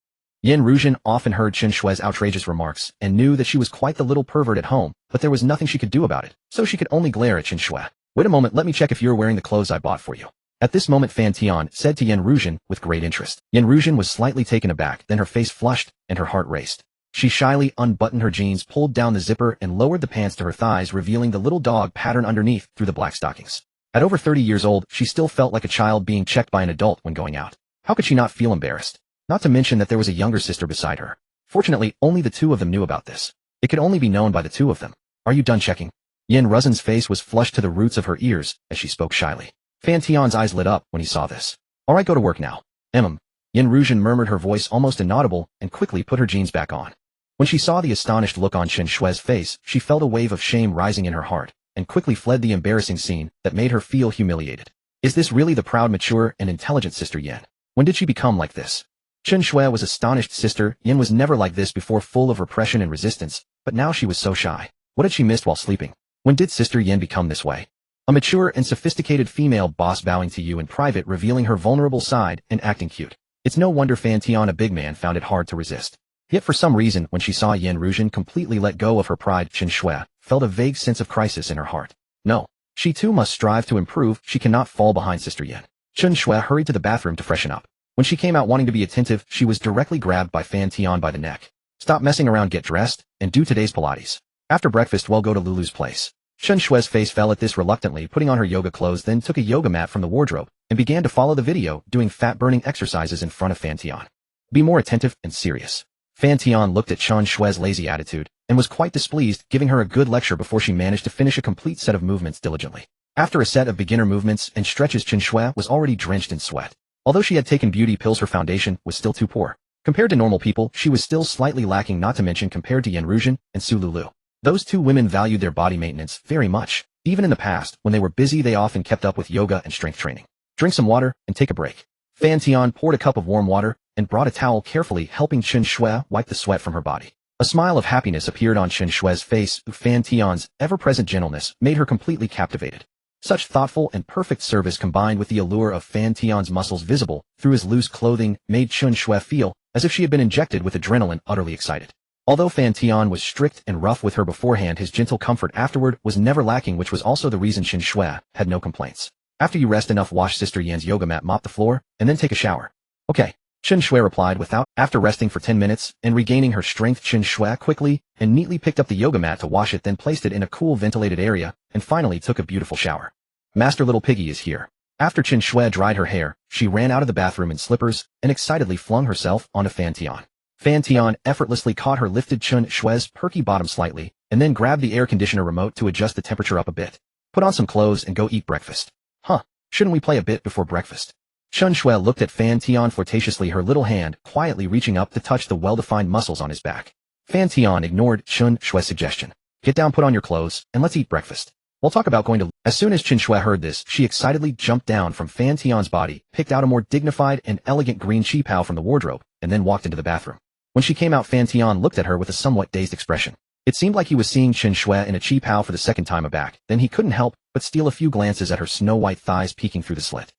Yin Ruzhen often heard Chen Shui's outrageous remarks and knew that she was quite the little pervert at home, but there was nothing she could do about it, so she could only glare at Chen Shui. "Wait a moment, let me check if you're wearing the clothes I bought for you." At this moment, Fan Tian said to Yin Ruzhen with great interest. Yin Ruzhen was slightly taken aback, then her face flushed and her heart raced. She shyly unbuttoned her jeans, pulled down the zipper, and lowered the pants to her thighs, revealing the little dog pattern underneath through the black stockings. At over 30 years old, she still felt like a child being checked by an adult when going out. How could she not feel embarrassed? Not to mention that there was a younger sister beside her. Fortunately, only the two of them knew about this. It could only be known by the two of them. Are you done checking? Yin Ruzhen's face was flushed to the roots of her ears as she spoke shyly. Fan Tian's eyes lit up when he saw this. Alright, go to work now. Yin Ruzhen murmured, her voice almost inaudible, and quickly put her jeans back on. When she saw the astonished look on Chen Shui's face, she felt a wave of shame rising in her heart, and quickly fled the embarrassing scene that made her feel humiliated. Is this really the proud, mature, and intelligent Sister Yin? When did she become like this? Chen Shui was astonished. Sister Yin was never like this before, full of repression and resistance, but now she was so shy. What had she missed while sleeping? When did Sister Yin become this way? A mature and sophisticated female boss bowing to you in private, revealing her vulnerable side and acting cute. It's no wonder Fan Tian, a big man, found it hard to resist. Yet for some reason, when she saw Yin Ruzhen completely let go of her pride, Chen Shui felt a vague sense of crisis in her heart. No. She too must strive to improve. She cannot fall behind Sister Yin. Chen Shui hurried to the bathroom to freshen up. When she came out wanting to be attentive, she was directly grabbed by Fan Tian by the neck. Stop messing around, get dressed, and do today's Pilates. After breakfast, we'll go to Lulu's place. Chen Shui's face fell at this, reluctantly putting on her yoga clothes, then took a yoga mat from the wardrobe and began to follow the video, doing fat-burning exercises in front of Fan Tian. Be more attentive and serious. Fan Tian looked at Chen Shui's lazy attitude and was quite displeased, giving her a good lecture before she managed to finish a complete set of movements diligently. After a set of beginner movements and stretches, Chen Shui was already drenched in sweat. Although she had taken beauty pills, her foundation was still too poor. Compared to normal people, she was still slightly lacking, not to mention compared to Yin Ruzhen and Su Lulu. Those two women valued their body maintenance very much. Even in the past, when they were busy, they often kept up with yoga and strength training. Drink some water and take a break. Fan Tian poured a cup of warm water and brought a towel, carefully helping Chen Shui wipe the sweat from her body. A smile of happiness appeared on Chen Shui's face. Fan Tian's ever-present gentleness made her completely captivated. Such thoughtful and perfect service, combined with the allure of Fan Tian's muscles visible through his loose clothing, made Chen Shui feel as if she had been injected with adrenaline, utterly excited. Although Fan Tian was strict and rough with her beforehand, his gentle comfort afterward was never lacking, which was also the reason Chen Shui had no complaints. After you rest enough, wash Sister Yin's yoga mat, mop the floor, and then take a shower. Okay. Chen Shui replied without. After resting for 10 minutes and regaining her strength, Chen Shui quickly and neatly picked up the yoga mat to wash it, then placed it in a cool ventilated area, and finally took a beautiful shower. Master Little Piggy is here. After Chen Shui dried her hair, she ran out of the bathroom in slippers and excitedly flung herself onto Fan Tian. Fan Tian effortlessly caught her, lifted Chen Shui's perky bottom slightly, and then grabbed the air conditioner remote to adjust the temperature up a bit. Put on some clothes and go eat breakfast. Huh, shouldn't we play a bit before breakfast? Chen Shui looked at Fan Tian flirtatiously, her little hand quietly reaching up to touch the well-defined muscles on his back. Fan Tian ignored Chen Shui's suggestion. Get down, put on your clothes, and let's eat breakfast. We'll talk about going to... As soon as Chen Shui heard this, she excitedly jumped down from Fan Tian's body, picked out a more dignified and elegant green qipao from the wardrobe, and then walked into the bathroom. When she came out, Fan Tian looked at her with a somewhat dazed expression. It seemed like he was seeing Chen Shui in a qipao for the second time aback. Then he couldn't help but steal a few glances at her snow-white thighs peeking through the slit.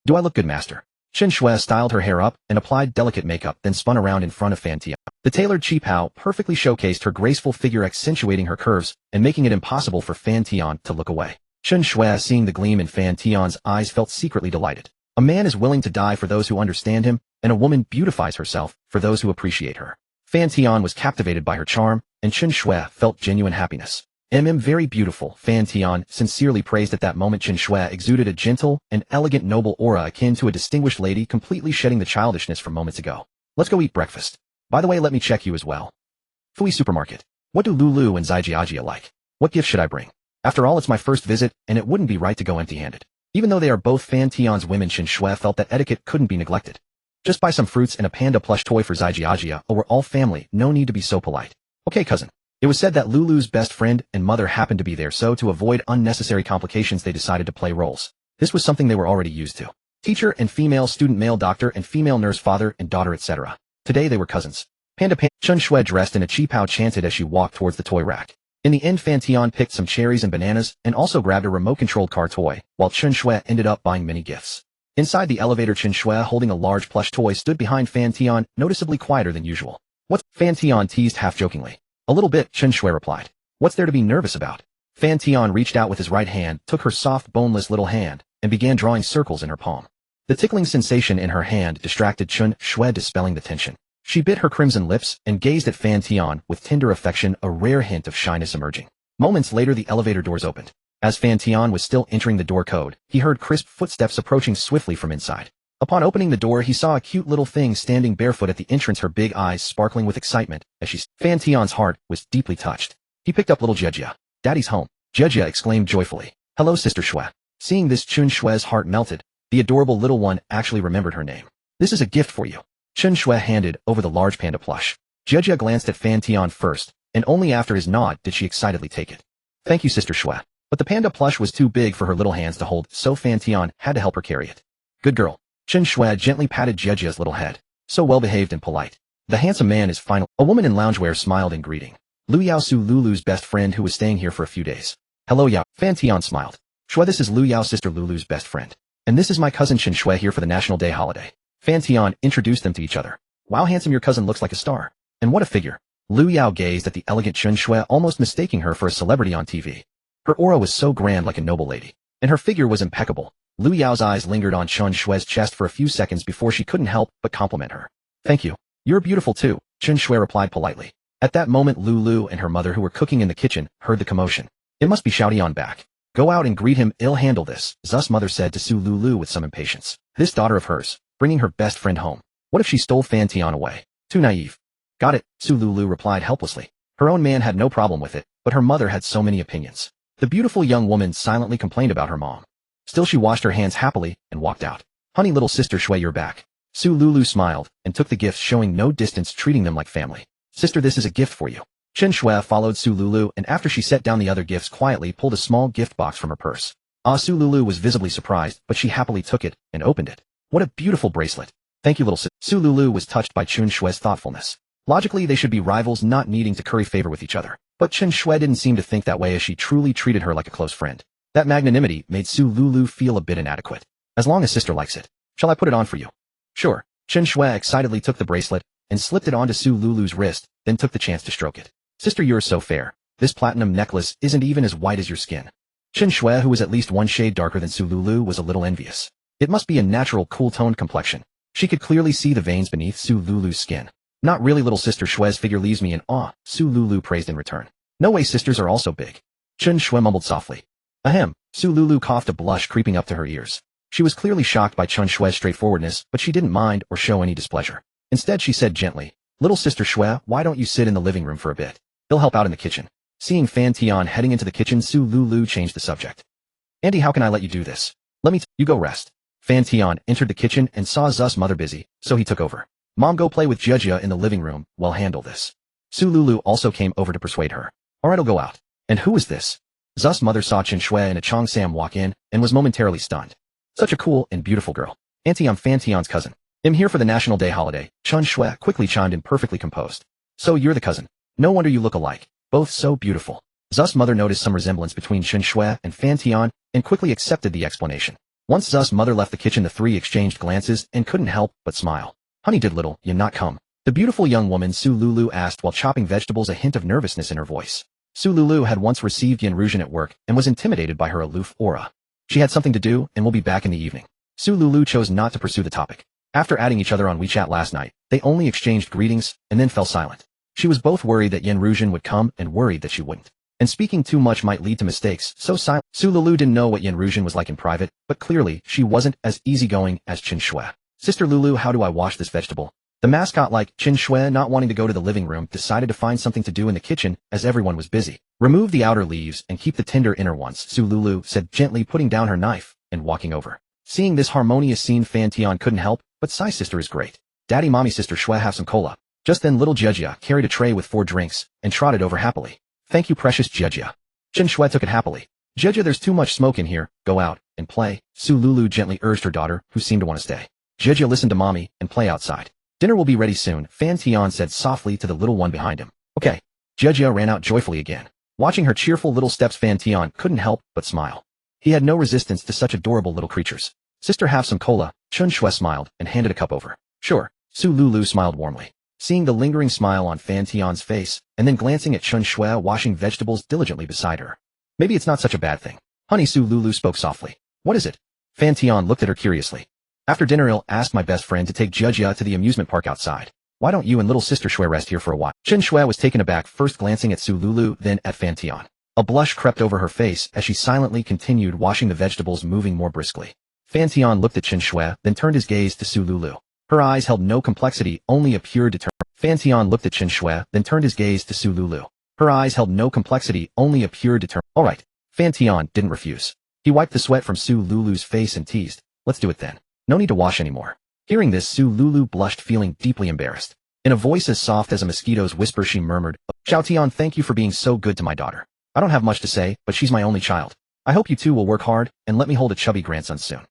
Do I look good, master? Chen Shui styled her hair up and applied delicate makeup, then spun around in front of Fan Tian. The tailored qipao perfectly showcased her graceful figure, accentuating her curves and making it impossible for Fan Tian to look away. Chen Shui, seeing the gleam in Fan Tian's eyes, felt secretly delighted. A man is willing to die for those who understand him, and a woman beautifies herself for those who appreciate her. Fan Tian was captivated by her charm, and Chen Shui felt genuine happiness. Very beautiful, Fan Tian sincerely praised. At that moment, Chen Shui exuded a gentle and elegant, noble aura akin to a distinguished lady, completely shedding the childishness from moments ago. Let's go eat breakfast. By the way, let me check you as well. Fui Supermarket. What do Lulu and Zaijiajia like? What gift should I bring? After all, it's my first visit, and it wouldn't be right to go empty-handed. Even though they are both Fan Tian's women, Chen Shui felt that etiquette couldn't be neglected. Just buy some fruits and a panda plush toy for Zaijiajia, or we're all family, no need to be so polite. Okay, cousin. It was said that Lulu's best friend and mother happened to be there, so to avoid unnecessary complications they decided to play roles. This was something they were already used to. Teacher and female student, male doctor and female nurse, father and daughter, etc. Today they were cousins. Panda Chen Shui, dressed in a qipao, chanted as she walked towards the toy rack. In the end, Fan Tian picked some cherries and bananas and also grabbed a remote-controlled car toy, while Chen Shui ended up buying many gifts. Inside the elevator, Chen Shui, holding a large plush toy, stood behind Fan Tian, noticeably quieter than usual. What's... Fan Tian teased half-jokingly. A little bit, Chen Shui replied. What's there to be nervous about? Fan Tian reached out with his right hand, took her soft, boneless little hand, and began drawing circles in her palm. The tickling sensation in her hand distracted Chen Shui, dispelling the tension. She bit her crimson lips and gazed at Fan Tian with tender affection, a rare hint of shyness emerging. Moments later, the elevator doors opened. As Fan Tian was still entering the door code, he heard crisp footsteps approaching swiftly from inside. Upon opening the door, he saw a cute little thing standing barefoot at the entrance, her big eyes sparkling with excitement as she... Fan Tian's heart was deeply touched. He picked up little Jejia. Daddy's home. Jejia exclaimed joyfully. Hello, Sister Xue. Seeing this, Chun Xue's heart melted. The adorable little one actually remembered her name. This is a gift for you. Chun Xue handed over the large panda plush. Jejia glanced at Fan Tian first, and only after his nod did she excitedly take it. Thank you, Sister Xue. But the panda plush was too big for her little hands to hold, so Fan Tian had to help her carry it. Good girl. Chun Xue gently patted Jejia's little head. So well-behaved and polite. The handsome man is final. A woman in loungewear smiled in greeting. Lu Yao, Su Lulu's best friend who was staying here for a few days. Hello, Yao. Fan Tian smiled. Xue, this is Lu Yao's sister Lulu's best friend. And this is my cousin Chen Xue here for the National Day holiday. Fan Tian introduced them to each other. Wow, handsome, your cousin looks like a star. And what a figure. Lu Yao gazed at the elegant Chun Xue, almost mistaking her for a celebrity on TV. Her aura was so grand, like a noble lady. And her figure was impeccable. Lu Yao's eyes lingered on Chun Xue's chest for a few seconds before she couldn't help but compliment her. Thank you. You're beautiful too, Chun Xue replied politely. At that moment, Lulu and her mother, who were cooking in the kitchen, heard the commotion. It must be Xiaotian back. Go out and greet him. I'll handle this, Zu's mother said to Su Lulu with some impatience. This daughter of hers, bringing her best friend home. What if she stole Fan Tian away? Too naive. Got it, Su Lulu replied helplessly. Her own man had no problem with it, but her mother had so many opinions. The beautiful young woman silently complained about her mom. Still, she washed her hands happily and walked out. Honey, little sister Xue, you're back. Su Lulu smiled and took the gifts, showing no distance, treating them like family. Sister, this is a gift for you. Chen Xue followed Su Lulu, and after she set down the other gifts, quietly pulled a small gift box from her purse. Su Lulu was visibly surprised, but she happily took it and opened it. What a beautiful bracelet. Thank you, little sister. Su Lulu was touched by Chun Xue's thoughtfulness. Logically, they should be rivals, not needing to curry favor with each other. But Chen Xue didn't seem to think that way, as she truly treated her like a close friend. That magnanimity made Su Lulu feel a bit inadequate. As long as sister likes it. Shall I put it on for you? Sure. Chen Xue excitedly took the bracelet and slipped it onto Su Lulu's wrist, then took the chance to stroke it. Sister, you're so fair. This platinum necklace isn't even as white as your skin. Chen Xue, who was at least one shade darker than Su Lulu, was a little envious. It must be a natural cool-toned complexion. She could clearly see the veins beneath Su Lulu's skin. Not really, little sister Xue's figure leaves me in awe, Su Lulu praised in return. No way, sisters are also big. Chun Xue mumbled softly. Ahem. Su Lulu coughed, a blush creeping up to her ears. She was clearly shocked by Chun Xue's straightforwardness, but she didn't mind or show any displeasure. Instead, she said gently, Little sister Xue, why don't you sit in the living room for a bit? He'll help out in the kitchen. Seeing Fan Tian heading into the kitchen, Su Lulu changed the subject. Auntie, how can I let you do this? You go rest. Fan Tian entered the kitchen and saw Zu's mother busy, so he took over. Mom, go play with Jejia in the living room, while handle this. Su Lulu also came over to persuade her. Alright, I'll go out. And who is this? Zu's mother saw Chen Xue and a Chong Sam walk in, and was momentarily stunned. Such a cool and beautiful girl. Auntie, I'm Fan Tian's cousin. I'm here for the National Day holiday, Chun Xue quickly chimed in, perfectly composed. So you're the cousin. No wonder you look alike. Both so beautiful. Zu's mother noticed some resemblance between Chen Xue and Fan Tian, and quickly accepted the explanation. Once Zu's mother left the kitchen, the three exchanged glances and couldn't help but smile. Honey, did little Yin not come? The beautiful young woman Su Lulu asked while chopping vegetables, a hint of nervousness in her voice. Su Lulu had once received Yin Ruzhen at work and was intimidated by her aloof aura. She had something to do and will be back in the evening. Su Lulu chose not to pursue the topic. After adding each other on WeChat last night, they only exchanged greetings and then fell silent. She was both worried that Yin Ruzhen would come and worried that she wouldn't. And speaking too much might lead to mistakes, so silent. Su Lulu didn't know what Yin Ruzhen was like in private, but clearly she wasn't as easygoing as Chen Xue. Sister Lulu, how do I wash this vegetable? The mascot, like Chen Xue, not wanting to go to the living room, decided to find something to do in the kitchen as everyone was busy. Remove the outer leaves and keep the tender inner ones, Su Lulu said gently, putting down her knife and walking over. Seeing this harmonious scene, Fan Tian couldn't help but sigh. Sister is great. Daddy, mommy, sister Xue, have some cola. Just then little Jejia carried a tray with 4 drinks and trotted over happily. Thank you, precious Jejia. Chen Xue took it happily. Jejia, there's too much smoke in here. Go out and play, Su Lulu gently urged her daughter, who seemed to want to stay. Jejia, listen to mommy and play outside. Dinner will be ready soon, Fan Tian said softly to the little one behind him. Okay. Jejia ran out joyfully again. Watching her cheerful little steps, Fan Tian couldn't help but smile. He had no resistance to such adorable little creatures. Sister, have some cola. Chun Xue smiled and handed a cup over. Sure. Su Lulu smiled warmly. Seeing the lingering smile on Fan Tian's face, and then glancing at Chun Xue washing vegetables diligently beside her. Maybe it's not such a bad thing. Honey, Su Lulu spoke softly. What is it? Fan Tian looked at her curiously. After dinner, I'll ask my best friend to take Jejia to the amusement park outside. Why don't you and little sister Xue rest here for a while? Chen Xue was taken aback, first glancing at Su Lulu, then at Fan Tian. A blush crept over her face as she silently continued washing the vegetables, moving more briskly. Fan Tian looked at Chen Shui, then turned his gaze to Su Lulu. Her eyes held no complexity, only a pure determination. Fan Tian looked at Chen Shui, then turned his gaze to Su Lulu. Her eyes held no complexity, only a pure determination. All right. Fan Tian didn't refuse. He wiped the sweat from Su Lulu's face and teased, "Let's do it then. No need to wash anymore." Hearing this, Su Lulu blushed, feeling deeply embarrassed. In a voice as soft as a mosquito's whisper, she murmured, "Xiao Tian, thank you for being so good to my daughter. I don't have much to say, but she's my only child. I hope you two will work hard, and let me hold a chubby grandson soon."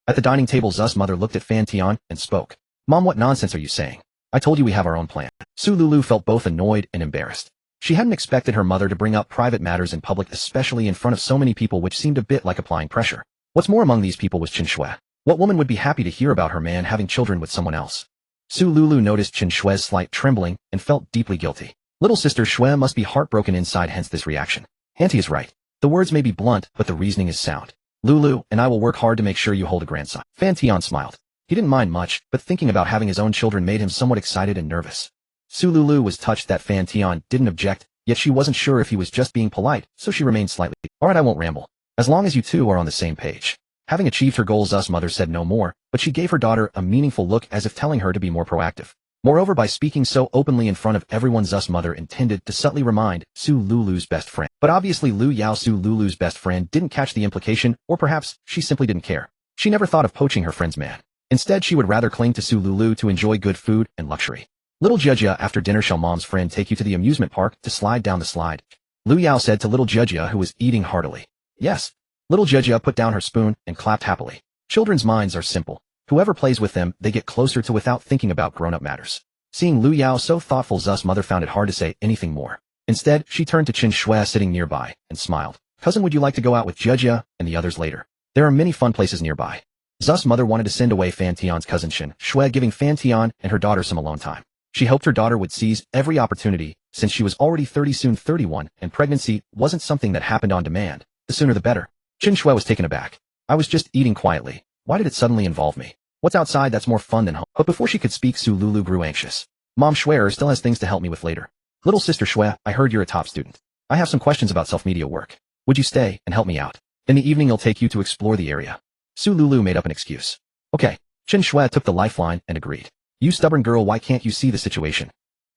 At the dining table, Zu's mother looked at Fan Tian and spoke. "Mom, what nonsense are you saying? I told you we have our own plan." Su Lulu felt both annoyed and embarrassed. She hadn't expected her mother to bring up private matters in public, especially in front of so many people, which seemed a bit like applying pressure. What's more, among these people was Chen Shui. What woman would be happy to hear about her man having children with someone else? Su Lulu noticed Chen Shui's slight trembling and felt deeply guilty. Little sister Shui must be heartbroken inside, hence this reaction. Auntie is right. The words may be blunt, but the reasoning is sound. Lulu and I will work hard to make sure you hold a grandson. Fan Tian smiled. He didn't mind much, but thinking about having his own children made him somewhat excited and nervous. Su Lulu was touched that Fan Tian didn't object, yet she wasn't sure if he was just being polite, so she remained slightly. "Alright, I won't ramble. As long as you two are on the same page." Having achieved her goal, Zu's mother said no more, but she gave her daughter a meaningful look as if telling her to be more proactive. Moreover, by speaking so openly in front of everyone, Zu's mother intended to subtly remind Su Lulu's best friend. But obviously Lu Yao, Su Lulu's best friend, didn't catch the implication, or perhaps she simply didn't care. She never thought of poaching her friend's man. Instead, she would rather cling to Su Lulu to enjoy good food and luxury. "Little Jia, after dinner shall mom's friend take you to the amusement park to slide down the slide?" Lu Yao said to little Jia, who was eating heartily. "Yes." Little Jia put down her spoon and clapped happily. Children's minds are simple. Whoever plays with them, they get closer to without thinking about grown-up matters. Seeing Lu Yao so thoughtful, Zu's mother found it hard to say anything more. Instead, she turned to Chen Shui sitting nearby and smiled. "Cousin, would you like to go out with Jia and the others later? There are many fun places nearby." Zu's mother wanted to send away Fan Tian's cousin Chen Shui, giving Fan Tian and her daughter some alone time. She hoped her daughter would seize every opportunity, since she was already 30, soon 31, and pregnancy wasn't something that happened on demand. The sooner the better. Chen Shui was taken aback. "I was just eating quietly. Why did it suddenly involve me? What's outside that's more fun than home?" But before she could speak, Su Lulu grew anxious. "Mom, Shui still has things to help me with later. Little sister Shui, I heard you're a top student. I have some questions about self-media work. Would you stay and help me out? In the evening, I'll take you to explore the area." Su Lulu made up an excuse. "Okay." Chen Shui took the lifeline and agreed. "You stubborn girl, why can't you see the situation?"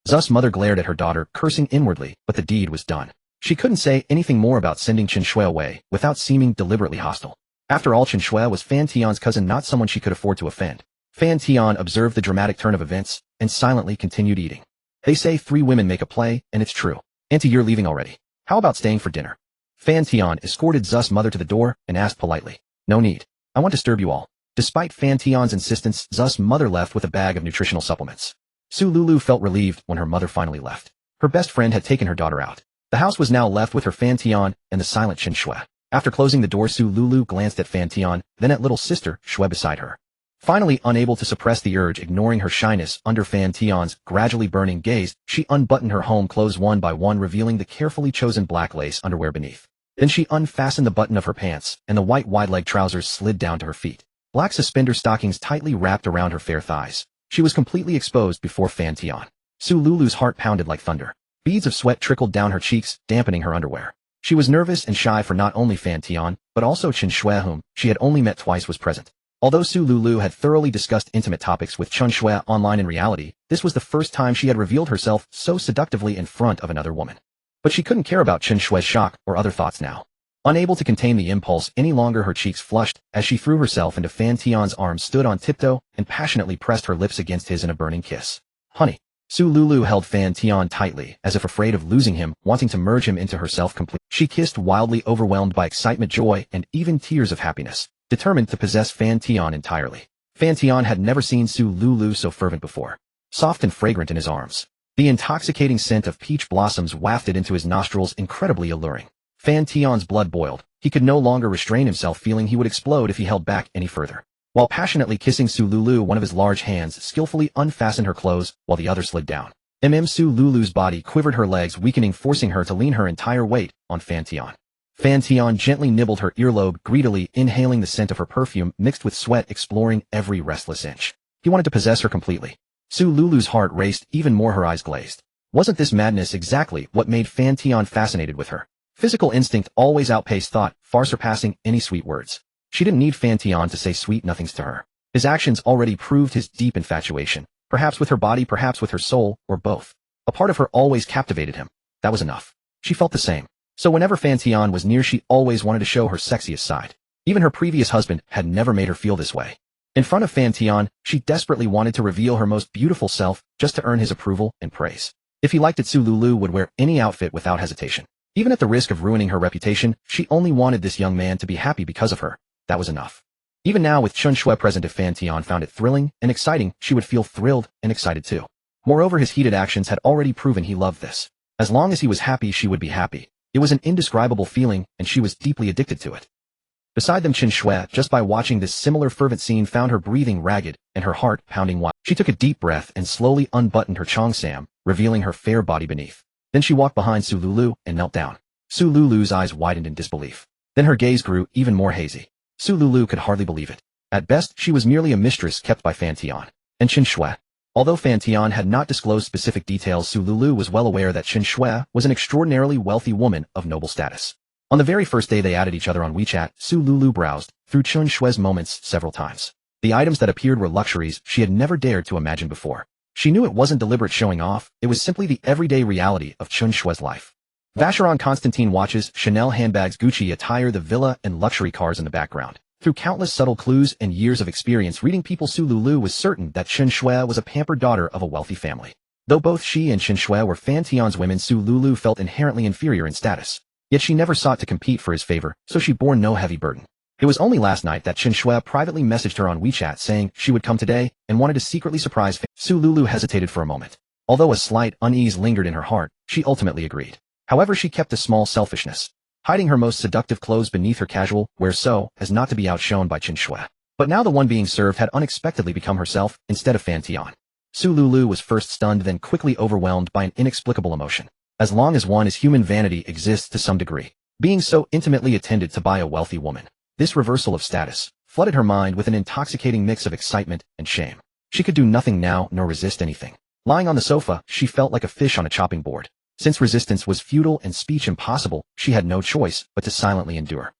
Zu's mother glared at her daughter, cursing inwardly, but the deed was done. She couldn't say anything more about sending Chen Shui away without seeming deliberately hostile. After all, Chen Shui was Fan Tian's cousin, not someone she could afford to offend. Fan Tian observed the dramatic turn of events and silently continued eating. "They say 3 women make a play, and it's true. Auntie, you're leaving already. How about staying for dinner?" Fan Tian escorted Zu's mother to the door and asked politely. "No need. I won't disturb you all." Despite Fan Tian's insistence, Zu's mother left with a bag of nutritional supplements. Su Lulu felt relieved when her mother finally left. Her best friend had taken her daughter out. The house was now left with her, Fan Tian, and the silent Chen Shui. After closing the door, Su Lulu glanced at Fan Tian, then at little sister Shui beside her. Finally, unable to suppress the urge, ignoring her shyness under Fan Tian's gradually burning gaze, she unbuttoned her home clothes one by one, revealing the carefully chosen black lace underwear beneath. Then she unfastened the button of her pants, and the white wide-leg trousers slid down to her feet. Black suspender stockings tightly wrapped around her fair thighs. She was completely exposed before Fan Tian. Su Lulu's heart pounded like thunder. Beads of sweat trickled down her cheeks, dampening her underwear. She was nervous and shy, for not only Fan Tian, but also Chen Shui, whom she had only met twice, was present. Although Su Lulu had thoroughly discussed intimate topics with Chen Shui online, in reality, this was the first time she had revealed herself so seductively in front of another woman. But she couldn't care about Chen Shui's shock or other thoughts now. Unable to contain the impulse any longer, her cheeks flushed as she threw herself into Fan Tian's arms, stood on tiptoe, and passionately pressed her lips against his in a burning kiss. "Honey." Su Lulu held Fan Tian tightly, as if afraid of losing him, wanting to merge him into herself completely. She kissed wildly, overwhelmed by excitement, joy, and even tears of happiness, determined to possess Fan Tian entirely. Fan Tian had never seen Su Lulu so fervent before. Soft and fragrant in his arms, the intoxicating scent of peach blossoms wafted into his nostrils, incredibly alluring. Fan Tian's blood boiled. He could no longer restrain himself, feeling he would explode if he held back any further. While passionately kissing Su Lulu, one of his large hands skillfully unfastened her clothes, while the other slid down. Su Lulu's body quivered, her legs weakening, forcing her to lean her entire weight on Fan Tian. Fan Tian gently nibbled her earlobe, greedily inhaling the scent of her perfume mixed with sweat, exploring every restless inch. He wanted to possess her completely. Su Lulu's heart raced even more, her eyes glazed. Wasn't this madness exactly what made Fan Tian fascinated with her? Physical instinct always outpaced thought, far surpassing any sweet words. She didn't need Fan Tian to say sweet nothings to her. His actions already proved his deep infatuation, perhaps with her body, perhaps with her soul, or both. A part of her always captivated him. That was enough. She felt the same. So whenever Fan Tian was near, she always wanted to show her sexiest side. Even her previous husband had never made her feel this way. In front of Fan Tian, she desperately wanted to reveal her most beautiful self just to earn his approval and praise. If he liked it, Su Lulu would wear any outfit without hesitation. Even at the risk of ruining her reputation, she only wanted this young man to be happy because of her. That was enough. Even now, with Chun Shui present, if Fan Tian found it thrilling and exciting, she would feel thrilled and excited too. Moreover, his heated actions had already proven he loved this. As long as he was happy, she would be happy. It was an indescribable feeling, and she was deeply addicted to it. Beside them, Chun Shui, just by watching this similar fervent scene, found her breathing ragged and her heart pounding wild. She took a deep breath and slowly unbuttoned her cheongsam, revealing her fair body beneath. Then she walked behind Su Lulu and knelt down. Su Lulu's eyes widened in disbelief. Then her gaze grew even more hazy. Su Lulu could hardly believe it. At best, she was merely a mistress kept by Fan Tian and Chun Shui. Although Fan Tian had not disclosed specific details, Su Lulu was well aware that Chun Shui was an extraordinarily wealthy woman of noble status. On the very first day they added each other on WeChat, Su Lulu browsed through Chun Shui's moments several times. The items that appeared were luxuries she had never dared to imagine before. She knew it wasn't deliberate showing off, it was simply the everyday reality of Chun Shui's life. Vacheron Constantin watches, Chanel handbags, Gucci attire, the villa, and luxury cars in the background. Through countless subtle clues and years of experience reading people, Su Lulu was certain that Chun Shui was a pampered daughter of a wealthy family. Though both she and Chun Shui were Fan Tian's women, Su Lulu felt inherently inferior in status. Yet she never sought to compete for his favor, so she bore no heavy burden. It was only last night that Chun Shui privately messaged her on WeChat saying she would come today and wanted to secretly surprise Su Lulu hesitated for a moment. Although a slight unease lingered in her heart, she ultimately agreed. However, she kept a small selfishness, hiding her most seductive clothes beneath her casual wear so as not to be outshone by Chun Shui. But now the one being served had unexpectedly become herself instead of Fan Tian. Su Lulu was first stunned, then quickly overwhelmed by an inexplicable emotion. As long as one is human, vanity exists to some degree. Being so intimately attended to by a wealthy woman, this reversal of status flooded her mind with an intoxicating mix of excitement and shame. She could do nothing now nor resist anything. Lying on the sofa, she felt like a fish on a chopping board. Since resistance was futile and speech impossible, she had no choice but to silently endure.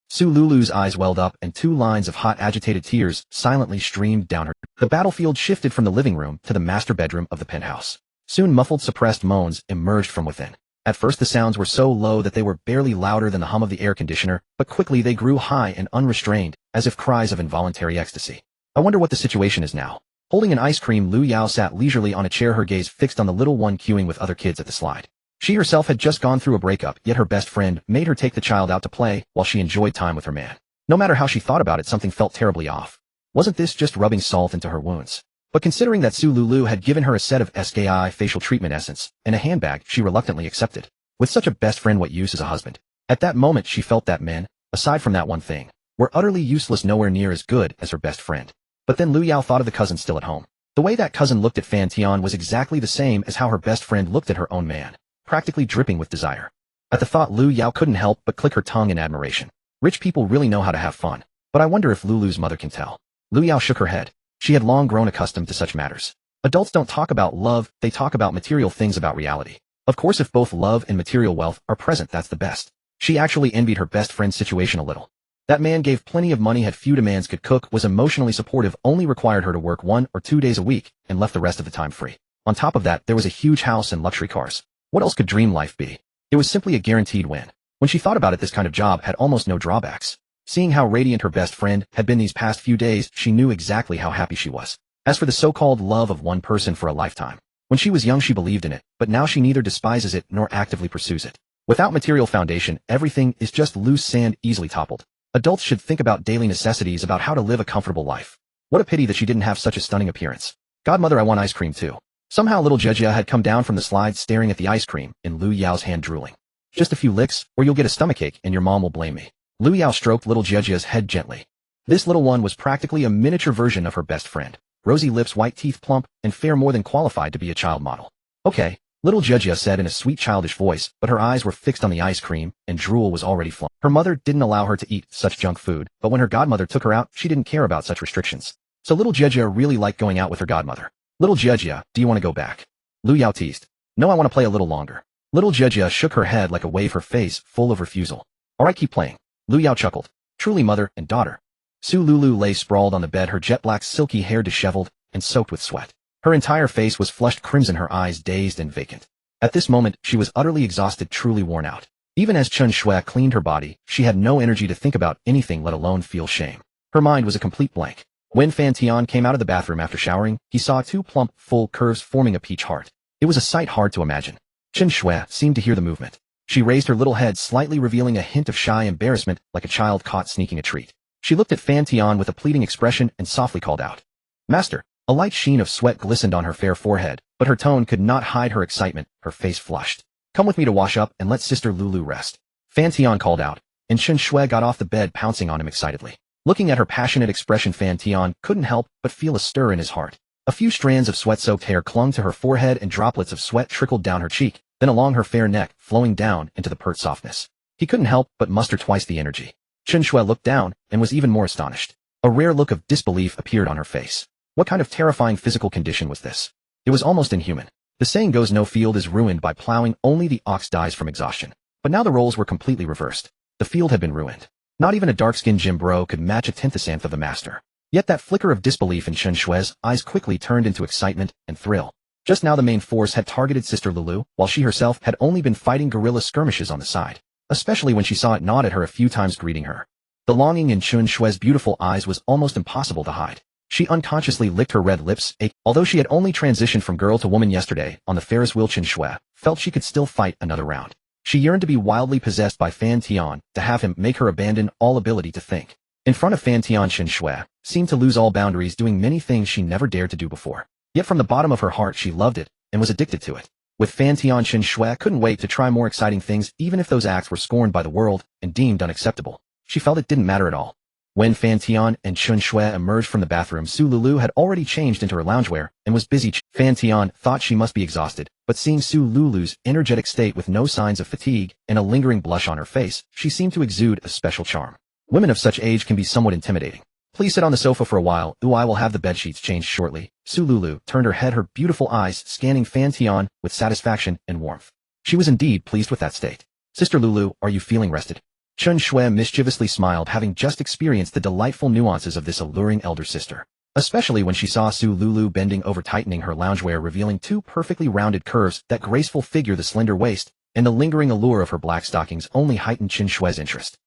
Su Lulu's eyes welled up and 2 lines of hot agitated tears silently streamed down her. The battlefield shifted from the living room to the master bedroom of the penthouse. Soon muffled suppressed moans emerged from within. At first the sounds were so low that they were barely louder than the hum of the air conditioner, but quickly they grew high and unrestrained, as if cries of involuntary ecstasy. I wonder what the situation is now. Holding an ice cream, Lu Yao sat leisurely on a chair, her gaze fixed on the little one queuing with other kids at the slide. She herself had just gone through a breakup, yet her best friend made her take the child out to play while she enjoyed time with her man. No matter how she thought about it, something felt terribly off. Wasn't this just rubbing salt into her wounds? But considering that Su Lulu had given her a set of SKI facial treatment essence and a handbag, she reluctantly accepted. With such a best friend, what use is a husband? At that moment she felt that men, aside from that one thing, were utterly useless, nowhere near as good as her best friend. But then Lu Yao thought of the cousin still at home. The way that cousin looked at Fan Tian was exactly the same as how her best friend looked at her own man, practically dripping with desire. At the thought, Lu Yao couldn't help but click her tongue in admiration. Rich people really know how to have fun, but I wonder if Lulu's mother can tell. Lu Yao shook her head. She had long grown accustomed to such matters. Adults don't talk about love, they talk about material things, about reality. Of course, if both love and material wealth are present, that's the best. She actually envied her best friend's situation a little. That man gave plenty of money, had few demands, could cook, was emotionally supportive, only required her to work 1 or 2 days a week, and left the rest of the time free. On top of that, there was a huge house and luxury cars. What else could dream life be? It was simply a guaranteed win. When she thought about it, this kind of job had almost no drawbacks. Seeing how radiant her best friend had been these past few days, she knew exactly how happy she was. As for the so-called love of one person for a lifetime, when she was young she believed in it, but now she neither despises it nor actively pursues it. Without material foundation, everything is just loose sand, easily toppled. Adults should think about daily necessities, about how to live a comfortable life. What a pity that she didn't have such a stunning appearance. Godmother, I want ice cream too. Somehow little Jejia had come down from the slide staring at the ice cream, in Lu Yao's hand, drooling. Just a few licks, or you'll get a stomachache and your mom will blame me. Lu Yao stroked little Jejia's head gently. This little one was practically a miniature version of her best friend. Rosy lips, white teeth, plump, and fair, more than qualified to be a child model. Okay, little Jejia said in a sweet childish voice, but her eyes were fixed on the ice cream, and drool was already flowing. Her mother didn't allow her to eat such junk food, but when her godmother took her out, she didn't care about such restrictions. So little Jejia really liked going out with her godmother. Little Jejia, do you want to go back? Lu Yao teased. No, I want to play a little longer. Little Jejia shook her head like a wave, her face full of refusal. Alright, keep playing. Lu Yao chuckled. Truly mother and daughter. Su Lulu lay sprawled on the bed, her jet-black silky hair disheveled and soaked with sweat. Her entire face was flushed crimson, her eyes dazed and vacant. At this moment, she was utterly exhausted, truly worn out. Even as Chen Shui cleaned her body, she had no energy to think about anything, let alone feel shame. Her mind was a complete blank. When Fan Tian came out of the bathroom after showering, he saw two plump, full curves forming a peach heart. It was a sight hard to imagine. Chen Shui seemed to hear the movement. She raised her little head slightly, revealing a hint of shy embarrassment, like a child caught sneaking a treat. She looked at Fan Tian with a pleading expression and softly called out, "Master." A light sheen of sweat glistened on her fair forehead, but her tone could not hide her excitement, her face flushed. "Come with me to wash up and let Sister Lulu rest," Fan Tian called out, and Chen Shui got off the bed, pouncing on him excitedly. Looking at her passionate expression, Fan Tian couldn't help but feel a stir in his heart. A few strands of sweat-soaked hair clung to her forehead and droplets of sweat trickled down her cheek, then along her fair neck, flowing down into the pert softness. He couldn't help but muster twice the energy. Chen Shui looked down and was even more astonished. A rare look of disbelief appeared on her face. What kind of terrifying physical condition was this? It was almost inhuman. The saying goes, no field is ruined by plowing, only the ox dies from exhaustion. But now the roles were completely reversed. The field had been ruined. Not even a dark-skinned gym bro could match a tenth of the master. Yet that flicker of disbelief in Chen Shui's eyes quickly turned into excitement and thrill. Just now the main force had targeted Sister Lulu, while she herself had only been fighting guerrilla skirmishes on the side. Especially when she saw it nod at her a few times, greeting her. The longing in Chen Shui's beautiful eyes was almost impossible to hide. She unconsciously licked her red lips. Although she had only transitioned from girl to woman yesterday on the Ferris wheel, Chen Shui felt she could still fight another round. She yearned to be wildly possessed by Fan Tian, to have him make her abandon all ability to think. In front of Fan Tian, Chen Shui seemed to lose all boundaries, doing many things she never dared to do before. Yet from the bottom of her heart she loved it, and was addicted to it. With Fan Tian, Chen Shui couldn't wait to try more exciting things, even if those acts were scorned by the world and deemed unacceptable. She felt it didn't matter at all. When Fan Tian and Chen Shui emerged from the bathroom, Su Lulu had already changed into her loungewear and was busy. Fan Tian thought she must be exhausted, but seeing Su Lulu's energetic state with no signs of fatigue and a lingering blush on her face, she seemed to exude a special charm. Women of such age can be somewhat intimidating. "Please sit on the sofa for a while, I will have the bedsheets changed shortly." Su Lulu turned her head, her beautiful eyes scanning Fan Tian with satisfaction and warmth. She was indeed pleased with that state. "Sister Lulu, are you feeling rested?" Chen Shui mischievously smiled, having just experienced the delightful nuances of this alluring elder sister. Especially when she saw Su Lulu bending over, tightening her loungewear, revealing two perfectly rounded curves, that graceful figure, the slender waist, and the lingering allure of her black stockings only heightened Chen Shui's interest.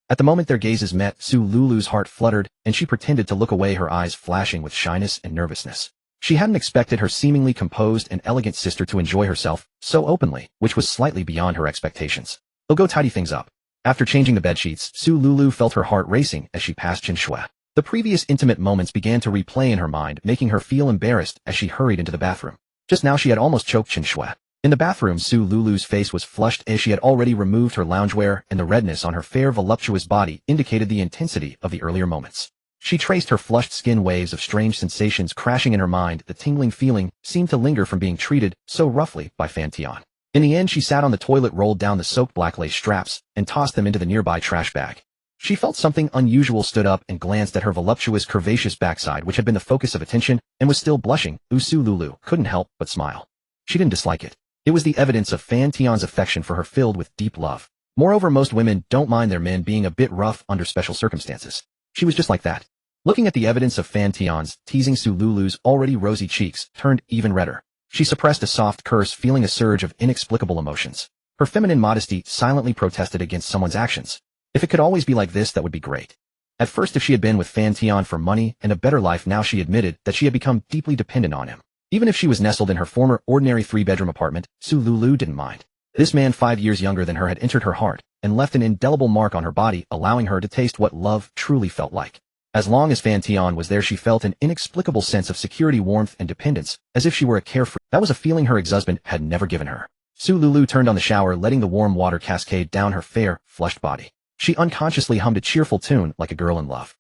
At the moment their gazes met, Su Lulu's heart fluttered, and she pretended to look away, her eyes flashing with shyness and nervousness. She hadn't expected her seemingly composed and elegant sister to enjoy herself so openly, which was slightly beyond her expectations. "I'll go tidy things up." After changing the bedsheets, Su Lulu felt her heart racing as she passed Chen Shui. The previous intimate moments began to replay in her mind, making her feel embarrassed as she hurried into the bathroom. Just now she had almost choked Chen Shui. In the bathroom, Su Lulu's face was flushed as she had already removed her loungewear, and the redness on her fair voluptuous body indicated the intensity of the earlier moments. She traced her flushed skin, waves of strange sensations crashing in her mind. The tingling feeling seemed to linger from being treated so roughly by Fan Tian. In the end, she sat on the toilet, rolled down the soaked black lace straps, and tossed them into the nearby trash bag. She felt something unusual, stood up and glanced at her voluptuous, curvaceous backside, which had been the focus of attention, and was still blushing. Su Lulu couldn't help but smile. She didn't dislike it. It was the evidence of Fan Tian's affection for her, filled with deep love. Moreover, most women don't mind their men being a bit rough under special circumstances. She was just like that. Looking at the evidence of Fan Tian's teasing, Su Lulu's already rosy cheeks turned even redder. She suppressed a soft curse, feeling a surge of inexplicable emotions. Her feminine modesty silently protested against someone's actions. If it could always be like this, that would be great. At first, if she had been with Fan Tian for money and a better life, now she admitted that she had become deeply dependent on him. Even if she was nestled in her former ordinary 3-bedroom apartment, Su Lulu didn't mind. This man 5 years younger than her had entered her heart and left an indelible mark on her body, allowing her to taste what love truly felt like. As long as Fan Tian was there, she felt an inexplicable sense of security, warmth, and dependence, as if she were a carefree. That was a feeling her ex-husband had never given her. Su Lulu turned on the shower, letting the warm water cascade down her fair, flushed body. She unconsciously hummed a cheerful tune like a girl in love.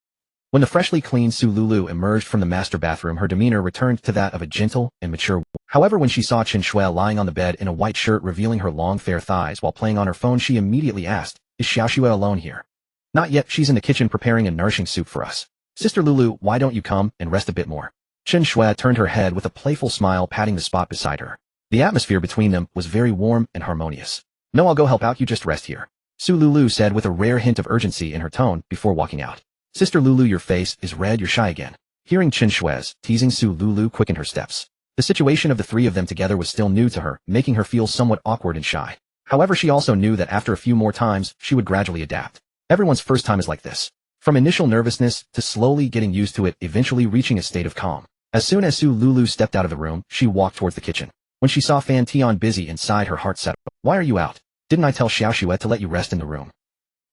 When the freshly cleaned Su Lulu emerged from the master bathroom, her demeanor returned to that of a gentle and mature woman. However, when she saw Chen Shui lying on the bed in a white shirt revealing her long fair thighs while playing on her phone, she immediately asked, "Is Xiao Shui alone here?" "Not yet, she's in the kitchen preparing a nourishing soup for us." "Sister Lulu, why don't you come and rest a bit more?" Chen Shui turned her head with a playful smile, patting the spot beside her. The atmosphere between them was very warm and harmonious. "No, I'll go help out, you just rest here," Su Lulu said with a rare hint of urgency in her tone before walking out. "Sister Lulu, your face is red, you're shy again." Hearing Chen Shui's teasing, Su Lulu quickened her steps. The situation of the three of them together was still new to her, making her feel somewhat awkward and shy. However, she also knew that after a few more times, she would gradually adapt. Everyone's first time is like this. From initial nervousness to slowly getting used to it, eventually reaching a state of calm. As soon as Su Lulu stepped out of the room, she walked towards the kitchen. When she saw Fan Tian busy inside, her heart settled. "Why are you out? Didn't I tell Xiao Xue to let you rest in the room?"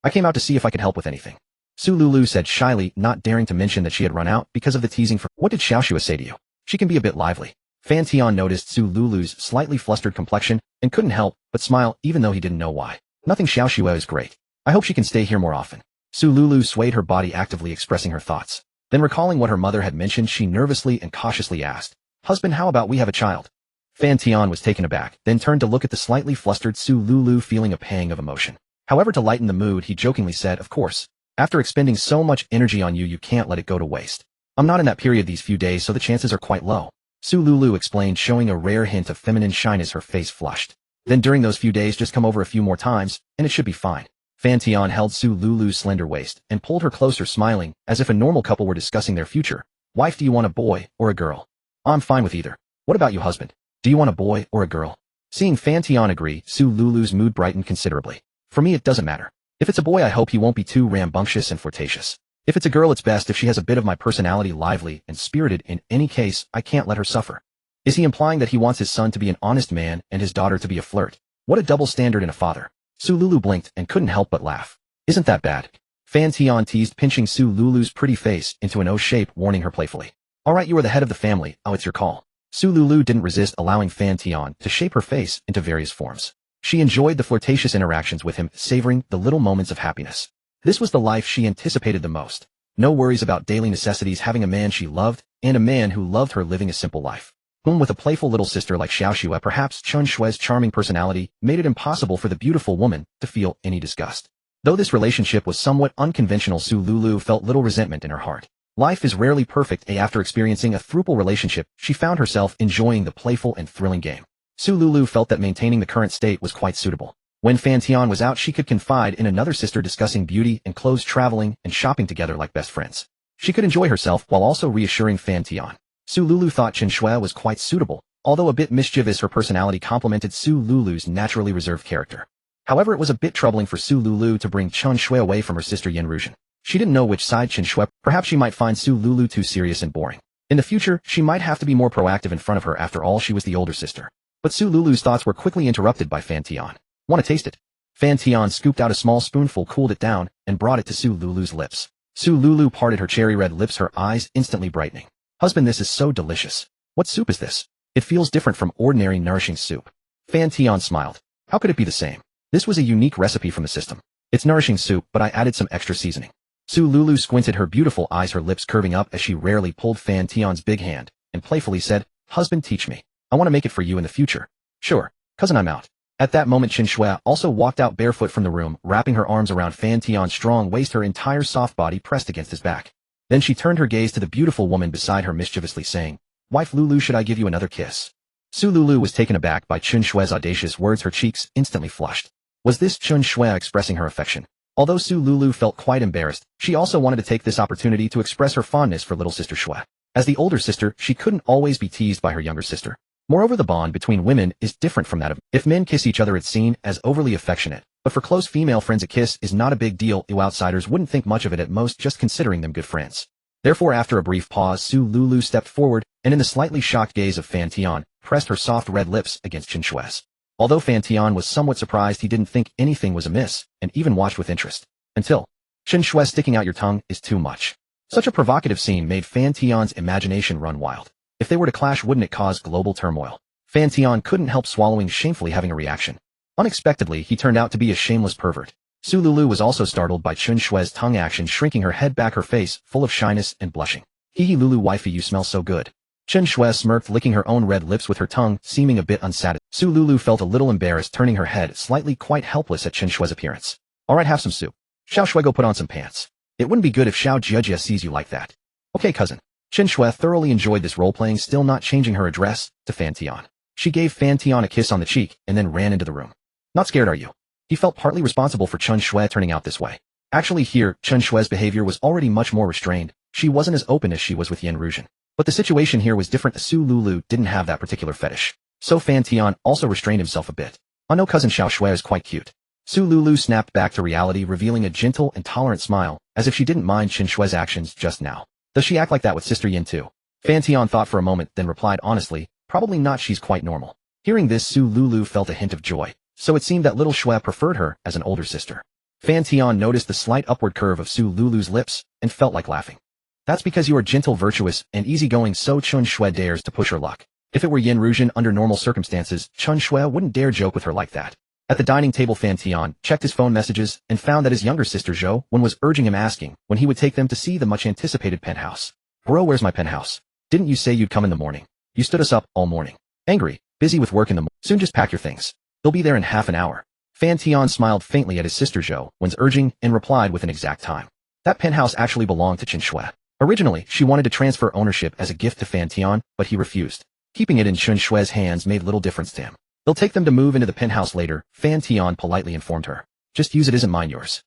"I came out to see if I could help with anything," Su Lulu said shyly, not daring to mention that she had run out because of the teasing. "What did Xiao Xue say to you? She can be a bit lively." Fan Tian noticed Su Lulu's slightly flustered complexion and couldn't help but smile even though he didn't know why. "Nothing, Xiao Xue is great. I hope she can stay here more often." Su Lulu swayed her body, actively expressing her thoughts. Then recalling what her mother had mentioned, she nervously and cautiously asked, "Husband, how about we have a child?" Fan Tian was taken aback, then turned to look at the slightly flustered Su Lulu, feeling a pang of emotion. However, to lighten the mood, he jokingly said, "Of course. After expending so much energy on you, you can't let it go to waste. I'm not in that period these few days, so the chances are quite low." Su Lulu explained, showing a rare hint of feminine shyness. Her face flushed. "Then during those few days, just come over a few more times, and it should be fine." Fan Tian held Su Lulu's slender waist and pulled her closer, smiling, as if a normal couple were discussing their future. "Wife, do you want a boy or a girl?" "I'm fine with either. What about you, husband? Do you want a boy or a girl?" Seeing Fan Tian agree, Su Lulu's mood brightened considerably. "For me, it doesn't matter. If it's a boy, I hope he won't be too rambunctious and flirtatious. If it's a girl, it's best if she has a bit of my personality, lively and spirited. In any case, I can't let her suffer." Is he implying that he wants his son to be an honest man and his daughter to be a flirt? What a double standard in a father. Su Lulu blinked and couldn't help but laugh. "Isn't that bad?" Fan Tian teased, pinching Su Lulu's pretty face into an O shape, warning her playfully. "All right, you are the head of the family. Oh, it's your call." Su Lulu didn't resist allowing Fan Tian to shape her face into various forms. She enjoyed the flirtatious interactions with him, savoring the little moments of happiness. This was the life she anticipated the most. No worries about daily necessities, having a man she loved, and a man who loved her, living a simple life. With a playful little sister like Xiao Xue, perhaps Chen Shui's charming personality made it impossible for the beautiful woman to feel any disgust. Though this relationship was somewhat unconventional, Su Lulu felt little resentment in her heart. Life is rarely perfect, after experiencing a throuple relationship, she found herself enjoying the playful and thrilling game. Su Lulu felt that maintaining the current state was quite suitable. When Fan Tian was out, she could confide in another sister, discussing beauty and clothes, traveling and shopping together like best friends. She could enjoy herself while also reassuring Fan Tian. Su Lulu thought Chen Shui was quite suitable, although a bit mischievous. Her personality complemented Su Lulu's naturally reserved character. However, it was a bit troubling for Su Lulu to bring Chen Shui away from her sister Yan Ruzhen. She didn't know which side Chen Shui. Perhaps she might find Su Lulu too serious and boring. In the future, she might have to be more proactive in front of her. After all, she was the older sister. But Su Lulu's thoughts were quickly interrupted by Fan Tian. "Want to taste it?" Fan Tian scooped out a small spoonful, cooled it down, and brought it to Su Lulu's lips. Su Lulu parted her cherry red lips, her eyes instantly brightening. "Husband, this is so delicious. What soup is this? It feels different from ordinary nourishing soup." Fan Tian smiled. How could it be the same? This was a unique recipe from the system. It's nourishing soup, but I added some extra seasoning. Su Lulu squinted her beautiful eyes, her lips curving up as she rarely pulled Fan Tian's big hand, and playfully said, "Husband, teach me. I want to make it for you in the future." "Sure, cousin, I'm out." At that moment, Chen Shui also walked out barefoot from the room, wrapping her arms around Fan Tian's strong waist, her entire soft body pressed against his back. Then she turned her gaze to the beautiful woman beside her, mischievously saying, "Wife Lulu, should I give you another kiss?" Su Lulu was taken aback by Chen Shui's audacious words. Her cheeks instantly flushed. Was this Chen Shui expressing her affection? Although Su Lulu felt quite embarrassed, she also wanted to take this opportunity to express her fondness for little sister Shui. As the older sister, she couldn't always be teased by her younger sister. Moreover, the bond between women is different from that of if men kiss each other. It's seen as overly affectionate, but for close female friends, a kiss is not a big deal. Outsiders wouldn't think much of it, at most just considering them good friends. Therefore, after a brief pause, Su Lulu stepped forward and, in the slightly shocked gaze of Fan Tian, pressed her soft red lips against Chen Shui's. Although Fan Tian was somewhat surprised, he didn't think anything was amiss, and even watched with interest. Until Chen Shui, sticking out your tongue is too much. Such a provocative scene made Fan Tian's imagination run wild. If they were to clash, wouldn't it cause global turmoil? Fan Tian couldn't help swallowing shamefully, having a reaction. Unexpectedly, he turned out to be a shameless pervert. Su Lulu was also startled by Chen Shui's tongue action, shrinking her head back, her face full of shyness and blushing. "Hee Lulu wifey, you smell so good." Chen Shui smirked, licking her own red lips with her tongue, seeming a bit unsatisfied. Su Lulu felt a little embarrassed, turning her head slightly, quite helpless at Chen Shui's appearance. "Alright, have some soup. Xiao Shui, go put on some pants. It wouldn't be good if Xiao Jiejie sees you like that." "Okay, cousin." Chen Shui thoroughly enjoyed this role-playing, still not changing her address to Fan Tian. She gave Fan Tian a kiss on the cheek and then ran into the room. Not scared, are you? He felt partly responsible for Chen Shui turning out this way. Actually here, Chen Shui's behavior was already much more restrained. She wasn't as open as she was with Yen Ruzhen. But the situation here was different. Su Lulu didn't have that particular fetish. So Fan Tian also restrained himself a bit. Oh no, cousin Xiao Shui is quite cute. Su Lulu snapped back to reality, revealing a gentle and tolerant smile, as if she didn't mind Chen Shui's actions just now. Does she act like that with Sister Yin too? Fan Tian thought for a moment, then replied honestly, probably not, she's quite normal. Hearing this, Su Lulu felt a hint of joy. So it seemed that little Shui preferred her as an older sister. Fan Tian noticed the slight upward curve of Su Lulu's lips and felt like laughing. That's because you are gentle, virtuous, and easygoing, so Chen Shui dares to push her luck. If it were Yen Ruzhen under normal circumstances, Chen Shui wouldn't dare joke with her like that. At the dining table, Fan Tian checked his phone messages and found that his younger sister Zhou Wen was urging him, asking when he would take them to see the much-anticipated penthouse. Bro, where's my penthouse? Didn't you say you'd come in the morning? You stood us up all morning. Angry, busy with work in the morning. Soon, just pack your things. They'll be there in half an hour. Fan Tian smiled faintly at his sister Zhou Wen's urging and replied with an exact time. That penthouse actually belonged to Chen Shui. Originally, she wanted to transfer ownership as a gift to Fan Tian, but he refused. Keeping it in Chen Shui's hands made little difference to him. They'll take them to move into the penthouse later, Fan Tian politely informed her. Just use it, isn't mine yours.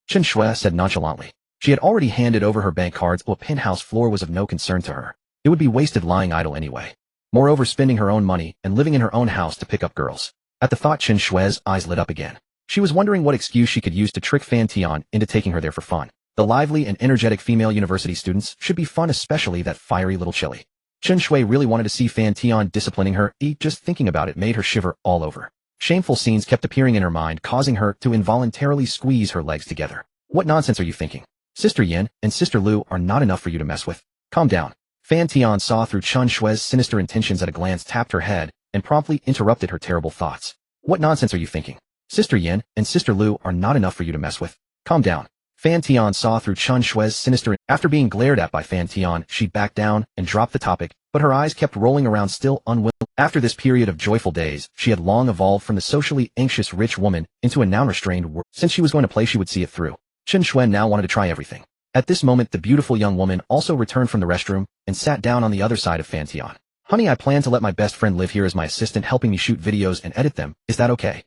Chen Shui said nonchalantly. She had already handed over her bank cards, so a penthouse floor was of no concern to her. It would be wasted lying idle anyway. Moreover, spending her own money and living in her own house to pick up girls. At the thought, Chen Shui's eyes lit up again. She was wondering what excuse she could use to trick Fan Tian into taking her there for fun. The lively and energetic female university students should be fun, especially that fiery little chili. Chen Shui really wanted to see Fan Tian disciplining her. Just thinking about it made her shiver all over. Shameful scenes kept appearing in her mind, causing her to involuntarily squeeze her legs together. What nonsense are you thinking? Sister Yin and Sister Lu are not enough for you to mess with. Calm down. Fan Tian saw through Chen Shui's sinister intentions at a glance, tapped her head, and promptly interrupted her terrible thoughts. What nonsense are you thinking? Sister Yin and Sister Lu are not enough for you to mess with. Calm down. Fan Tian saw through Chen Shui's sinister. After being glared at by Fan Tian, she backed down and dropped the topic, but her eyes kept rolling around, still unwilling. After this period of joyful days, she had long evolved from the socially anxious rich woman into a now restrained world. Since she was going to play, she would see it through. Chen Shui now wanted to try everything. At this moment, the beautiful young woman also returned from the restroom and sat down on the other side of Fan Tian. Honey, I plan to let my best friend live here as my assistant, helping me shoot videos and edit them. Is that okay?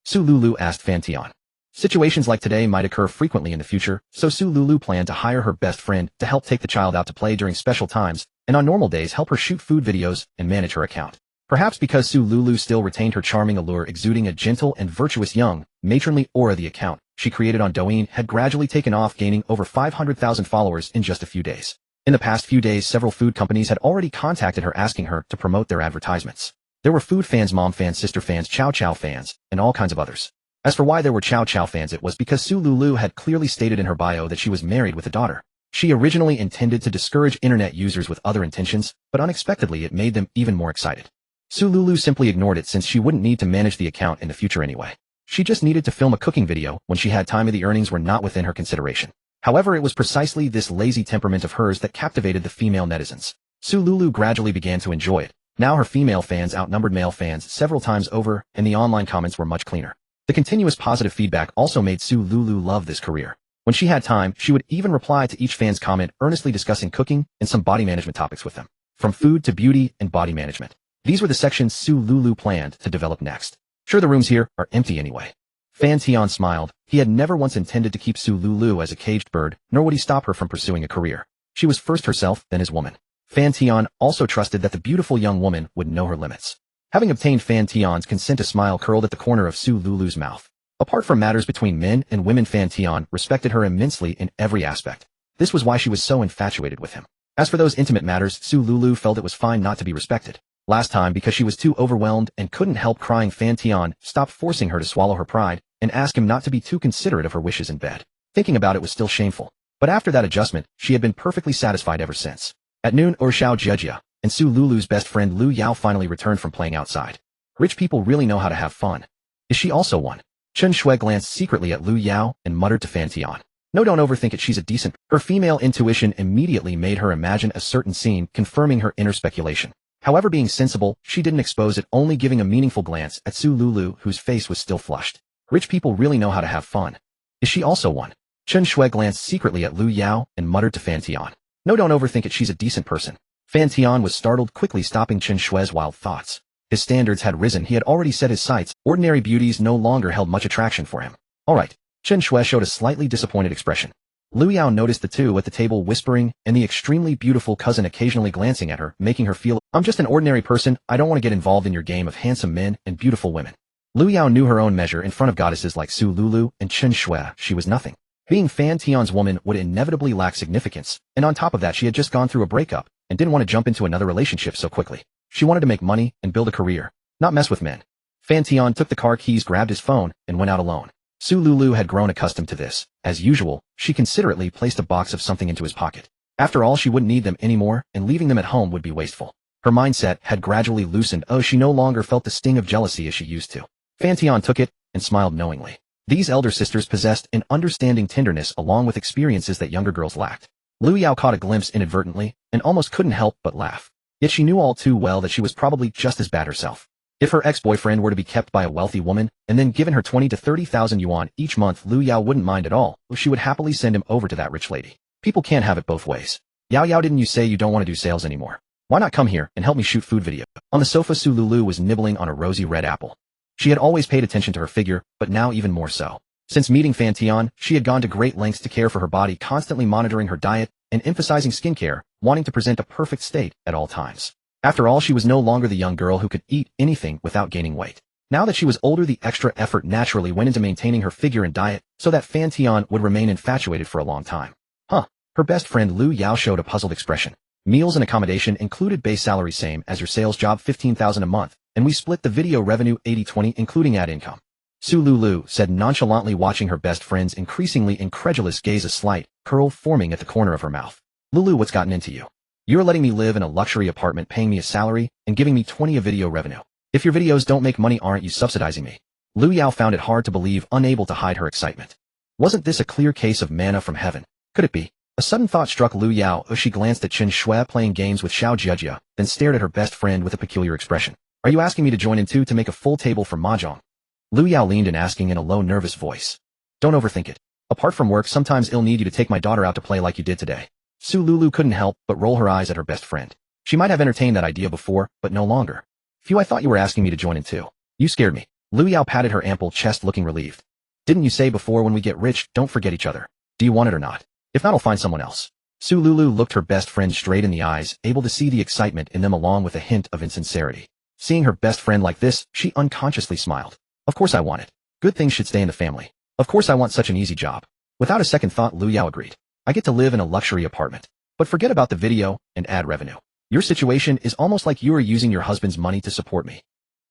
Su Lulu asked Fan Tian. Situations like today might occur frequently in the future, so Su Lulu planned to hire her best friend to help take the child out to play during special times, and on normal days help her shoot food videos and manage her account. Perhaps because Su Lulu still retained her charming allure, exuding a gentle and virtuous young, matronly aura, the account she created on Douyin had gradually taken off, gaining over 500,000 followers in just a few days. In the past few days, several food companies had already contacted her asking her to promote their advertisements. There were food fans, mom fans, sister fans, chow chow fans, and all kinds of others. As for why there were chow chow fans, it was because Su Lulu had clearly stated in her bio that she was married with a daughter. She originally intended to discourage internet users with other intentions, but unexpectedly it made them even more excited. Su Lulu simply ignored it since she wouldn't need to manage the account in the future anyway. She just needed to film a cooking video when she had time, and the earnings were not within her consideration. However, it was precisely this lazy temperament of hers that captivated the female netizens. Su Lulu gradually began to enjoy it. Now her female fans outnumbered male fans several times over, and the online comments were much cleaner. The continuous positive feedback also made Su Lulu love this career. When she had time, she would even reply to each fan's comment, earnestly discussing cooking and some body management topics with them. From food to beauty and body management. These were the sections Su Lulu planned to develop next. Sure, the rooms here are empty anyway. Fan Tian smiled. He had never once intended to keep Su Lulu as a caged bird, nor would he stop her from pursuing a career. She was first herself, then his woman. Fan Tian also trusted that the beautiful young woman would know her limits. Having obtained Fan Tian's consent, a smile curled at the corner of Su Lulu's mouth. Apart from matters between men and women, Fan Tian respected her immensely in every aspect. This was why she was so infatuated with him. As for those intimate matters, Su Lulu felt it was fine not to be respected. Last time, because she was too overwhelmed and couldn't help crying, Fan Tian stopped forcing her to swallow her pride and asked him not to be too considerate of her wishes in bed. Thinking about it was still shameful. But after that adjustment, she had been perfectly satisfied ever since. At noon, Xiao Jejia and Su Lulu's best friend Lu Yao finally returned from playing outside. Rich people really know how to have fun. Is she also one? Chen Shui glanced secretly at Lu Yao and muttered to Fan Tian. No, don't overthink it, she's a decent. Her female intuition immediately made her imagine a certain scene, confirming her inner speculation. However, being sensible, she didn't expose it, only giving a meaningful glance at Su Lulu, whose face was still flushed. Rich people really know how to have fun. Is she also one? Chen Shui glanced secretly at Lu Yao and muttered to Fan Tian. No, don't overthink it, she's a decent person. Fan Tian was startled, quickly stopping Chen Shui's wild thoughts. His standards had risen. He had already set his sights. Ordinary beauties no longer held much attraction for him. All right. Chen Shui showed a slightly disappointed expression. Liu Yao noticed the two at the table whispering and the extremely beautiful cousin occasionally glancing at her, making her feel, I'm just an ordinary person, I don't want to get involved in your game of handsome men and beautiful women. Liu Yao knew her own measure in front of goddesses like Su Lulu and Chen Shui. She was nothing. Being Fan Tian's woman would inevitably lack significance, and on top of that she had just gone through a breakup and didn't want to jump into another relationship so quickly. She wanted to make money and build a career, not mess with men. Fan Tian took the car keys, grabbed his phone, and went out alone. Su Lulu had grown accustomed to this. As usual, she considerately placed a box of something into his pocket. After all, she wouldn't need them anymore, and leaving them at home would be wasteful. Her mindset had gradually loosened. She no longer felt the sting of jealousy as she used to. Fan Tian took it and smiled knowingly. These elder sisters possessed an understanding tenderness along with experiences that younger girls lacked. Liu Yao caught a glimpse inadvertently and almost couldn't help but laugh. Yet she knew all too well that she was probably just as bad herself. If her ex-boyfriend were to be kept by a wealthy woman and then given her 20 to 30,000 yuan each month, Liu Yao wouldn't mind at all. She would happily send him over to that rich lady. People can't have it both ways. Yao, didn't you say you don't want to do sales anymore? Why not come here and help me shoot food video? On the sofa, Su Lulu was nibbling on a rosy red apple. She had always paid attention to her figure, but now even more so. Since meeting Fan Tian, she had gone to great lengths to care for her body, constantly monitoring her diet and emphasizing skincare, wanting to present a perfect state at all times. After all, she was no longer the young girl who could eat anything without gaining weight. Now that she was older, the extra effort naturally went into maintaining her figure and diet so that Fan Tian would remain infatuated for a long time. Her best friend Liu Yao showed a puzzled expression. Meals and accommodation included, base salary same as your sales job, 15,000 a month, and we split the video revenue 80-20 including ad income. Su Lulu said nonchalantly, watching her best friend's increasingly incredulous gaze, a slight curl forming at the corner of her mouth. Lulu, what's gotten into you? You're letting me live in a luxury apartment, paying me a salary, and giving me 20 of video revenue. If your videos don't make money, aren't you subsidizing me? Liu Yao found it hard to believe, unable to hide her excitement. Wasn't this a clear case of manna from heaven? Could it be? A sudden thought struck Liu Yao as she glanced at Chen Shui playing games with Xiao Jiejia, then stared at her best friend with a peculiar expression. Are you asking me to join in too to make a full table for mahjong? Liu Yao leaned in, asking in a low, nervous voice. Don't overthink it. Apart from work, sometimes I'll need you to take my daughter out to play like you did today. Su Lulu couldn't help but roll her eyes at her best friend. She might have entertained that idea before, but no longer. Phew, I thought you were asking me to join in too. You scared me. Liu Yao patted her ample chest, looking relieved. Didn't you say before, when we get rich, don't forget each other? Do you want it or not? If not, I'll find someone else. Su Lulu looked her best friend straight in the eyes, able to see the excitement in them along with a hint of insincerity. Seeing her best friend like this, she unconsciously smiled. Of course I want it. Good things should stay in the family. Of course I want such an easy job. Without a second thought, Liu Yao agreed. I get to live in a luxury apartment. But forget about the video and ad revenue. Your situation is almost like you are using your husband's money to support me.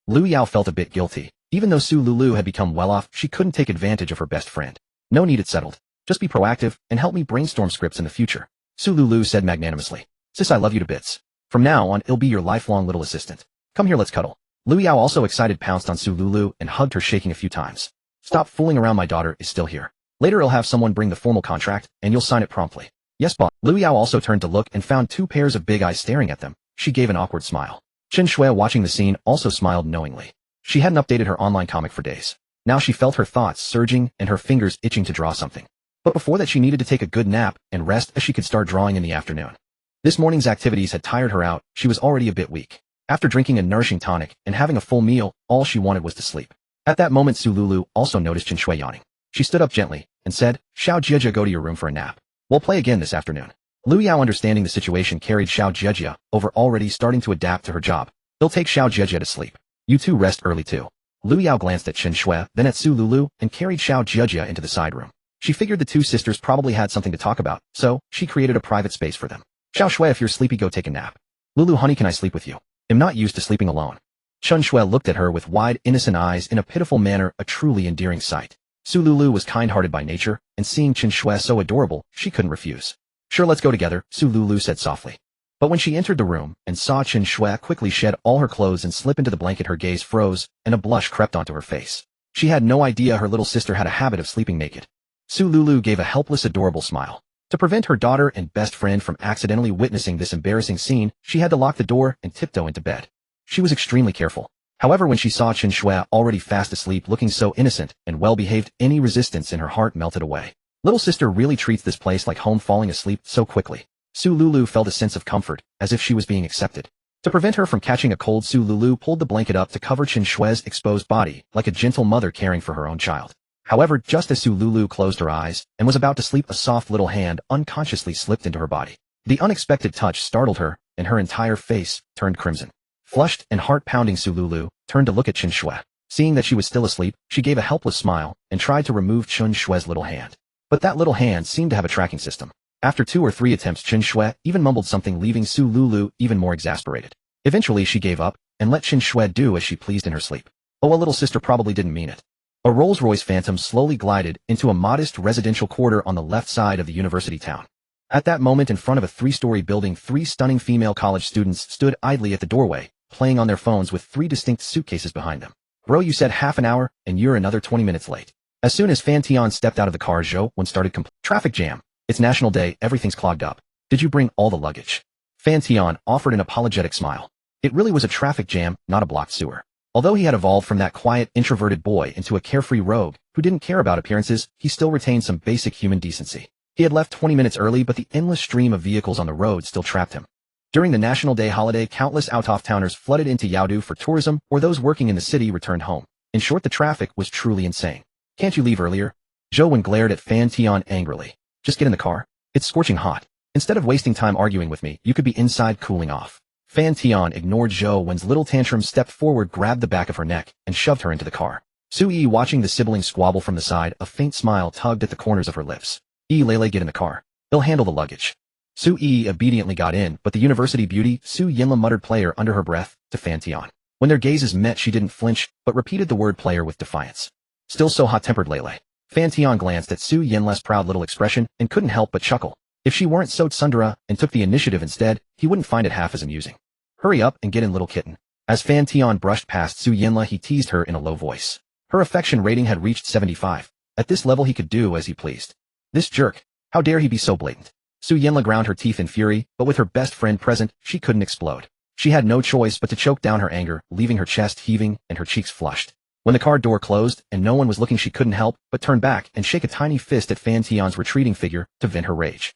Liu Yao felt a bit guilty. Even though Su Lulu had become well off, she couldn't take advantage of her best friend. No need, it's settled. Just be proactive and help me brainstorm scripts in the future. Su Lulu said magnanimously. Sis, I love you to bits. From now on, I'll be your lifelong little assistant. Come here, let's cuddle. Liu Yao, also excited, pounced on Su Lulu and hugged her, shaking a few times. Stop fooling around, my daughter is still here. Later I'll have someone bring the formal contract, and you'll sign it promptly. Yes, boss. Liu Yao also turned to look and found two pairs of big eyes staring at them. She gave an awkward smile. Chen Shui, watching the scene, also smiled knowingly. She hadn't updated her online comic for days. Now she felt her thoughts surging and her fingers itching to draw something. But before that, she needed to take a good nap and rest as she could start drawing in the afternoon. This morning's activities had tired her out. She was already a bit weak. After drinking a nourishing tonic and having a full meal, all she wanted was to sleep. At that moment, Su Lulu also noticed Chen Shui yawning. She stood up gently and said, Xiao Jiejia, go to your room for a nap. We'll play again this afternoon. Liu Yao, understanding the situation, carried Xiao Jiejia over, already starting to adapt to her job. They'll take Xiao Jiejia to sleep. You two rest early too. Liu Yao glanced at Chen Shui, then at Su Lulu, and carried Xiao Jiejia into the side room. She figured the two sisters probably had something to talk about, so she created a private space for them. Xiao Shui, if you're sleepy, go take a nap. Lulu, honey, can I sleep with you? I'm not used to sleeping alone. Chen Shui looked at her with wide, innocent eyes in a pitiful manner, a truly endearing sight. Su Lulu was kind-hearted by nature, and seeing Chen Shui so adorable, she couldn't refuse. Sure, let's go together, Su Lulu said softly. But when she entered the room and saw Chen Shui quickly shed all her clothes and slip into the blanket, her gaze froze, and a blush crept onto her face. She had no idea her little sister had a habit of sleeping naked. Su Lulu gave a helpless, adorable smile. To prevent her daughter and best friend from accidentally witnessing this embarrassing scene, she had to lock the door and tiptoe into bed. She was extremely careful. However, when she saw Chen Shui already fast asleep, looking so innocent and well-behaved, any resistance in her heart melted away. Little sister really treats this place like home, falling asleep so quickly. Su Lulu felt a sense of comfort, as if she was being accepted. To prevent her from catching a cold, Su Lulu pulled the blanket up to cover Chen Shue's exposed body, like a gentle mother caring for her own child. However, just as Su Lulu closed her eyes and was about to sleep, a soft little hand unconsciously slipped into her body. The unexpected touch startled her, and her entire face turned crimson. Flushed and heart-pounding, Su Lulu turned to look at Chen Shue. Seeing that she was still asleep, she gave a helpless smile and tried to remove Chen Shue's little hand. But that little hand seemed to have a tracking system. After 2 or 3 attempts, Chen Shue even mumbled something, leaving Su Lulu even more exasperated. Eventually she gave up and let Chen Shue do as she pleased in her sleep. Oh, a little sister probably didn't mean it. A Rolls-Royce Phantom slowly glided into a modest residential quarter on the left side of the university town. At that moment, in front of a 3-story building, 3 stunning female college students stood idly at the doorway, playing on their phones with 3 distinct suitcases behind them. Bro, you said half an hour, and you're another 20 minutes late. As soon as Fan Tian stepped out of the car, Zhou Wen started traffic jam. It's National Day, everything's clogged up. Did you bring all the luggage? Fan Tian offered an apologetic smile. It really was a traffic jam, not a blocked sewer. Although he had evolved from that quiet, introverted boy into a carefree rogue who didn't care about appearances, he still retained some basic human decency. He had left 20 minutes early, but the endless stream of vehicles on the road still trapped him. During the National Day holiday, countless out-of-towners flooded into Yaodu for tourism, or those working in the city returned home. In short, the traffic was truly insane. Can't you leave earlier? Zhou Wen glared at Fan Tian angrily. Just get in the car. It's scorching hot. Instead of wasting time arguing with me, you could be inside cooling off. Fan Tian ignored Zhou Wen's little tantrum, stepped forward, grabbed the back of her neck, and shoved her into the car. Su Yi, watching the siblings squabble from the side, a faint smile tugged at the corners of her lips. Lele, get in the car. They'll handle the luggage. Su Yi obediently got in, but the university beauty, Su Yinla, muttered player under her breath to Fan Tian. When their gazes met, she didn't flinch, but repeated the word player with defiance. Still so hot-tempered, Lele. Fan Tian glanced at Su Yinla's proud little expression and couldn't help but chuckle. If she weren't so tsundere and took the initiative instead, he wouldn't find it half as amusing. Hurry up and get in, little kitten. As Fan Tian brushed past Su Yinla, he teased her in a low voice. Her affection rating had reached 75. At this level, he could do as he pleased. This jerk. How dare he be so blatant? Su Yinla ground her teeth in fury, but with her best friend present, she couldn't explode. She had no choice but to choke down her anger, leaving her chest heaving and her cheeks flushed. When the car door closed and no one was looking, she couldn't help but turn back and shake a tiny fist at Fan Tian's retreating figure to vent her rage.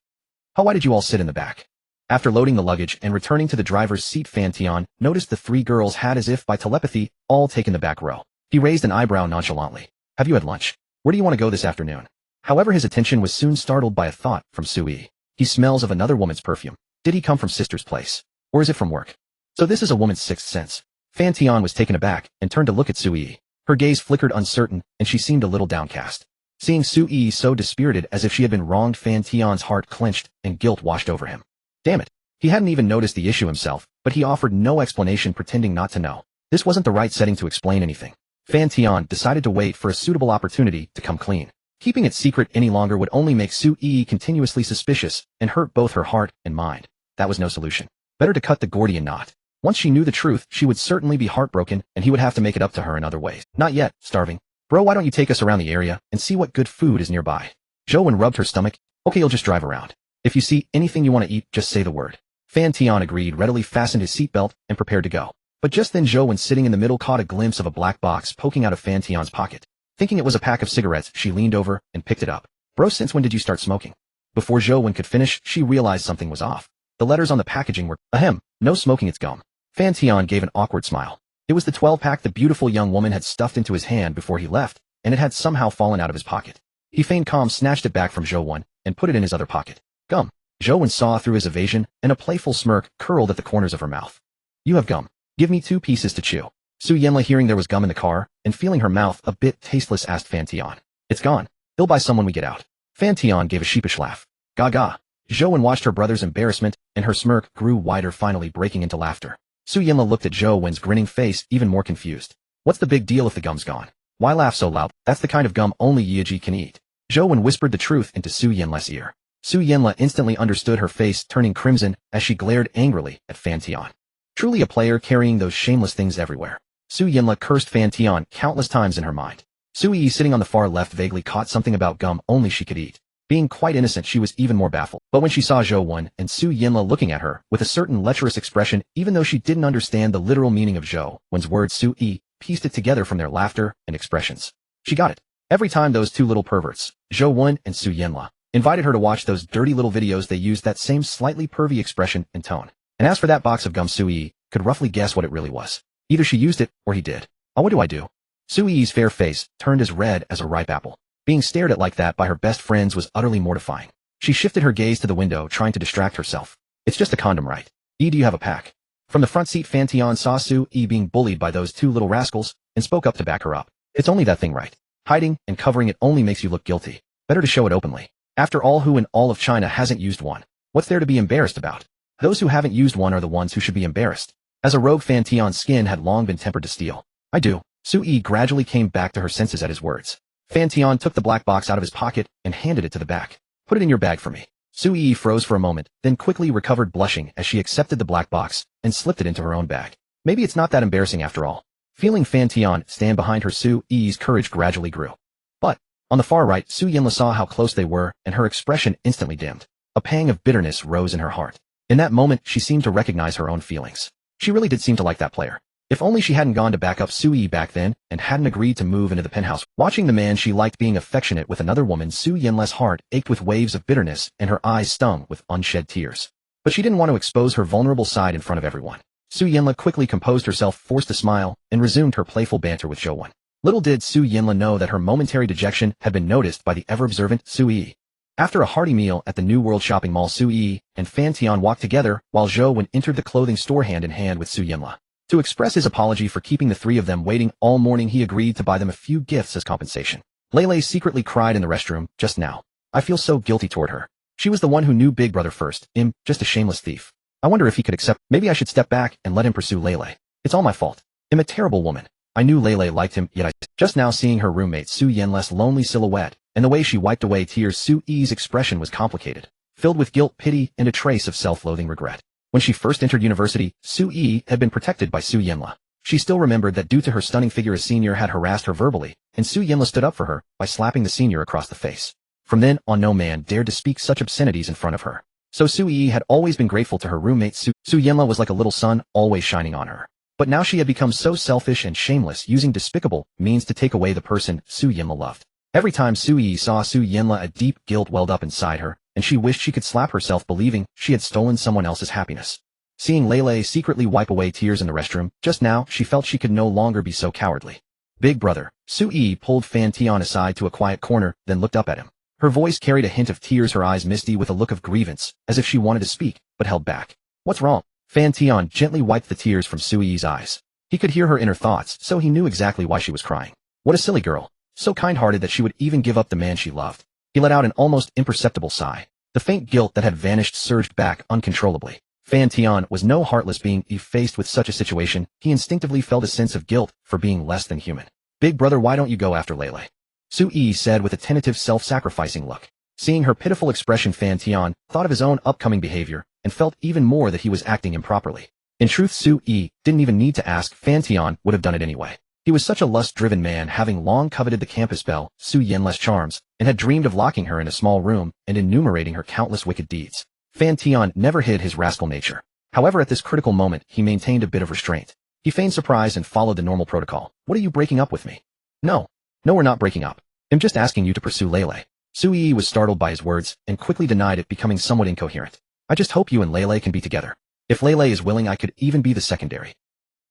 Oh, why did you all sit in the back? After loading the luggage and returning to the driver's seat, Fan Tian noticed the 3 girls had, as if by telepathy, all taken the back row. He raised an eyebrow nonchalantly. Have you had lunch? Where do you want to go this afternoon? However, his attention was soon startled by a thought from Su Yi. He smells of another woman's perfume. Did he come from sister's place? Or is it from work? So this is a woman's sixth sense. Fan Tian was taken aback and turned to look at Su Yi. Her gaze flickered uncertain, and she seemed a little downcast. Seeing Su Yi so dispirited as if she had been wronged, Fan Tian's heart clenched and guilt washed over him. Damn it. He hadn't even noticed the issue himself, but he offered no explanation, pretending not to know. This wasn't the right setting to explain anything. Fan Tian decided to wait for a suitable opportunity to come clean. Keeping it secret any longer would only make Su Yi continuously suspicious and hurt both her heart and mind. That was no solution. Better to cut the Gordian knot. Once she knew the truth, she would certainly be heartbroken, and he would have to make it up to her in other ways. Not yet, starving. Bro, why don't you take us around the area and see what good food is nearby? Zhou Wen rubbed her stomach. Okay, you'll just drive around. If you see anything you want to eat, just say the word. Fan Tian agreed, readily fastened his seatbelt, and prepared to go. But just then Zhou Wen, sitting in the middle, caught a glimpse of a black box poking out of Fan Tian's pocket. Thinking it was a pack of cigarettes, she leaned over and picked it up. Bro, since when did you start smoking? Before Zhou Wen could finish, she realized something was off. The letters on the packaging were, ahem, no smoking, it's gum. Fan Tian gave an awkward smile. It was the 12-pack the beautiful young woman had stuffed into his hand before he left, and it had somehow fallen out of his pocket. He feigned calm, snatched it back from Zhou Wen, and put it in his other pocket. Gum. Zhou Wen saw through his evasion, and a playful smirk curled at the corners of her mouth. You have gum. Give me 2 pieces to chew. Su Yinla, hearing there was gum in the car, and feeling her mouth a bit tasteless, asked Fan Tian. It's gone. He'll buy some when we get out. Fan Tian gave a sheepish laugh. Gaga. Zhou Wen watched her brother's embarrassment, and her smirk grew wider, finally breaking into laughter. Su Yinla looked at Zhou Wen's grinning face, even more confused. What's the big deal if the gum's gone? Why laugh so loud? That's the kind of gum only Yiaji can eat. Zhou Wen whispered the truth into Su Yinla's ear. Su Yinla instantly understood, her face turning crimson as she glared angrily at Fan Tian. Truly a player, carrying those shameless things everywhere. Su Yinla cursed Fan Tian countless times in her mind. Su Yi, sitting on the far left, vaguely caught something about gum only she could eat. Being quite innocent, she was even more baffled. But when she saw Zhou Wen and Su Yinla looking at her with a certain lecherous expression, even though she didn't understand the literal meaning of Zhou Wen's words, Su Yi pieced it together from their laughter and expressions. She got it. Every time those 2 little perverts, Zhou Wen and Su Yinla, invited her to watch those dirty little videos, they used that same slightly pervy expression and tone. And as for that box of gum, Su Yi could roughly guess what it really was. Either she used it, or he did. Oh, what do I do? Su Yi's fair face turned as red as a ripe apple. Being stared at like that by her best friends was utterly mortifying. She shifted her gaze to the window, trying to distract herself. It's just a condom, right? Do you have a pack? From the front seat, Fan Tian saw Su Yi being bullied by those two little rascals, and spoke up to back her up. It's only that thing, right? Hiding and covering it only makes you look guilty. Better to show it openly. After all, who in all of China hasn't used one? What's there to be embarrassed about? Those who haven't used one are the ones who should be embarrassed. As a rogue, Fan Tian's skin had long been tempered to steel. I do. Su Yi gradually came back to her senses at his words. Fan Tian took the black box out of his pocket and handed it to the back. Put it in your bag for me. Su Yi froze for a moment, then quickly recovered, blushing as she accepted the black box and slipped it into her own bag. Maybe it's not that embarrassing after all. Feeling Fan Tian stand behind her, Su Yi's courage gradually grew. But, on the far right, Su Yinla saw how close they were, and her expression instantly dimmed. A pang of bitterness rose in her heart. In that moment, she seemed to recognize her own feelings. She really did seem to like that player. If only she hadn't gone to back up Su Yi back then, and hadn't agreed to move into the penthouse. Watching the man she liked being affectionate with another woman, Su Yinla's heart ached with waves of bitterness, and her eyes stung with unshed tears. But she didn't want to expose her vulnerable side in front of everyone. Su Yinla quickly composed herself, forced a smile, and resumed her playful banter with Zhou Wen. Little did Su Yinla know that her momentary dejection had been noticed by the ever-observant Su Yi. After a hearty meal at the New World shopping mall, Su Yi and Fan Tian walked together, while Zhou Wen entered the clothing store hand in hand with Su Yinla. To express his apology for keeping the three of them waiting all morning, he agreed to buy them a few gifts as compensation. Lele secretly cried in the restroom just now. I feel so guilty toward her. She was the one who knew Big Brother first. Just a shameless thief. I wonder if he could accept. Maybe I should step back and let him pursue Lele. It's all my fault. I'm a terrible woman. I knew Lele liked him, yet just now seeing her roommate Su Yinla's lonely silhouette, and the way she wiped away tears, Su Yi's expression was complicated, filled with guilt, pity, and a trace of self-loathing regret. When she first entered university, Su Yi had been protected by Su Yinla. She still remembered that due to her stunning figure, a senior had harassed her verbally, and Su Yinla stood up for her by slapping the senior across the face. From then on, no man dared to speak such obscenities in front of her. So Su Yi had always been grateful to her roommate. Su Yinla was like a little sun, always shining on her. But now she had become so selfish and shameless, using despicable means to take away the person Su Yinla loved. Every time Su Yi saw Su Yinla, a deep guilt welled up inside her, and she wished she could slap herself, believing she had stolen someone else's happiness. Seeing Lele secretly wipe away tears in the restroom, just now, she felt she could no longer be so cowardly. Big brother, Su Yi pulled Fan Tian aside to a quiet corner, then looked up at him. Her voice carried a hint of tears, her eyes misty with a look of grievance, as if she wanted to speak, but held back. What's wrong? Fan Tian gently wiped the tears from Su Yi's eyes. He could hear her inner thoughts, so he knew exactly why she was crying. What a silly girl. So kind-hearted that she would even give up the man she loved. He let out an almost imperceptible sigh. The faint guilt that had vanished surged back uncontrollably. Fan Tian was no heartless being. Faced with such a situation, he instinctively felt a sense of guilt for being less than human. Big brother, why don't you go after Lele? Su Yi said with a tentative, self-sacrificing look. Seeing her pitiful expression, Fan Tian thought of his own upcoming behavior and felt even more that he was acting improperly. In truth, Su Yi didn't even need to ask. Fan Tian would have done it anyway. He was such a lust-driven man, having long coveted the campus belle, Su Yinla's charms, and had dreamed of locking her in a small room and enumerating her countless wicked deeds. Fan Tian never hid his rascal nature. However, at this critical moment, he maintained a bit of restraint. He feigned surprise and followed the normal protocol. What are you breaking up with me? No, we're not breaking up. I'm just asking you to pursue Lele. Su Yi was startled by his words and quickly denied it, becoming somewhat incoherent. I just hope you and Lele can be together. If Lele is willing, I could even be the secondary.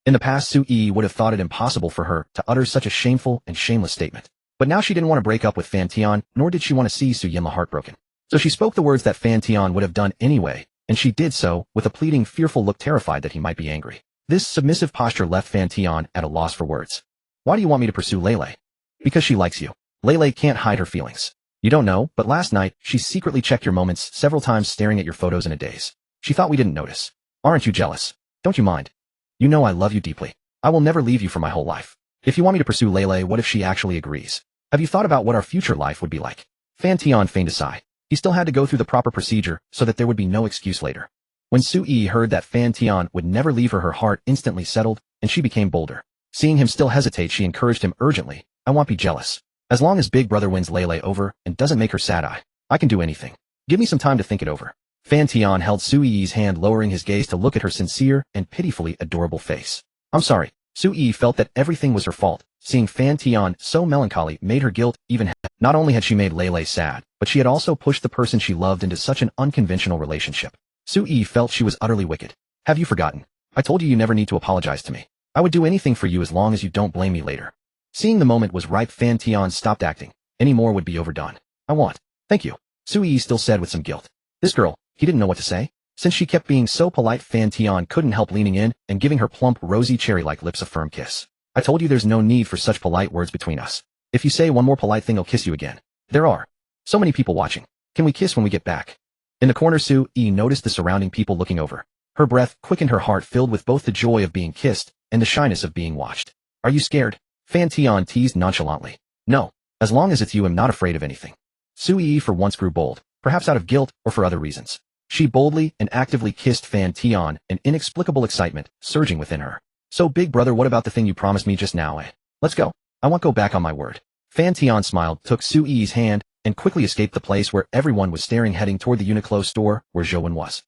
In the past, Su Yi would have thought it impossible for her to utter such a shameful and shameless statement. But now she didn't want to break up with Fan Tian, nor did she want to see Su Yinla heartbroken. So she spoke the words that Fan Tian would have done anyway, and she did so with a pleading, fearful look, terrified that he might be angry. This submissive posture left Fan Tian at a loss for words. Why do you want me to pursue Lele? Because she likes you. Lele can't hide her feelings. You don't know, but last night, she secretly checked your moments several times, staring at your photos in a daze. She thought we didn't notice. Aren't you jealous? Don't you mind? You know I love you deeply. I will never leave you for my whole life. If you want me to pursue Lele, what if she actually agrees? Have you thought about what our future life would be like? Fan Tian feigned a sigh. He still had to go through the proper procedure so that there would be no excuse later. When Su Yi heard that Fan Tian would never leave her, her heart instantly settled, and she became bolder. Seeing him still hesitate, she encouraged him urgently. I won't be jealous. As long as Big Brother wins Lele over and doesn't make her sad, I can do anything. Give me some time to think it over. Fan Tian held Su Yi's hand, lowering his gaze to look at her sincere and pitifully adorable face. I'm sorry. Su Yi felt that everything was her fault. Seeing Fan Tian so melancholy made her guilt even heavier. Not only had she made Lele sad, but she had also pushed the person she loved into such an unconventional relationship. Su Yi felt she was utterly wicked. Have you forgotten? I told you never need to apologize to me. I would do anything for you as long as you don't blame me later. Seeing the moment was ripe, Fan Tian stopped acting. Any more would be overdone. I want. Thank you. Sui still said with some guilt. This girl, he didn't know what to say. Since she kept being so polite, Fan Tian couldn't help leaning in and giving her plump, rosy cherry-like lips a firm kiss. I told you there's no need for such polite words between us. If you say one more polite thing, I'll kiss you again. There are so many people watching. Can we kiss when we get back? In the corner, Sui noticed the surrounding people looking over. Her breath quickened, her heart filled with both the joy of being kissed and the shyness of being watched. Are you scared? Fan Tian teased nonchalantly. No. As long as it's you, I'm not afraid of anything. Sui for once grew bold, perhaps out of guilt or for other reasons. She boldly and actively kissed Fan Tian, an inexplicable excitement surging within her. So big brother, what about the thing you promised me just now, eh? Let's go. I won't go back on my word. Fan Tian smiled, took Sui's hand, and quickly escaped the place where everyone was staring, heading toward the Uniqlo store where Zhouwen was.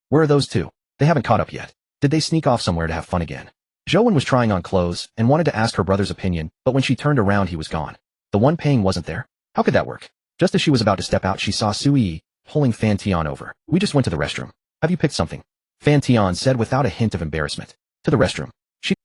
Where are those two? They haven't caught up yet. Did they sneak off somewhere to have fun again? Zhouwen was trying on clothes and wanted to ask her brother's opinion, but when she turned around, he was gone. The one paying wasn't there. How could that work? Just as she was about to step out, she saw Sui pulling Fan Tian over. We just went to the restroom. Have you picked something? Fan Tian said without a hint of embarrassment. To the restroom.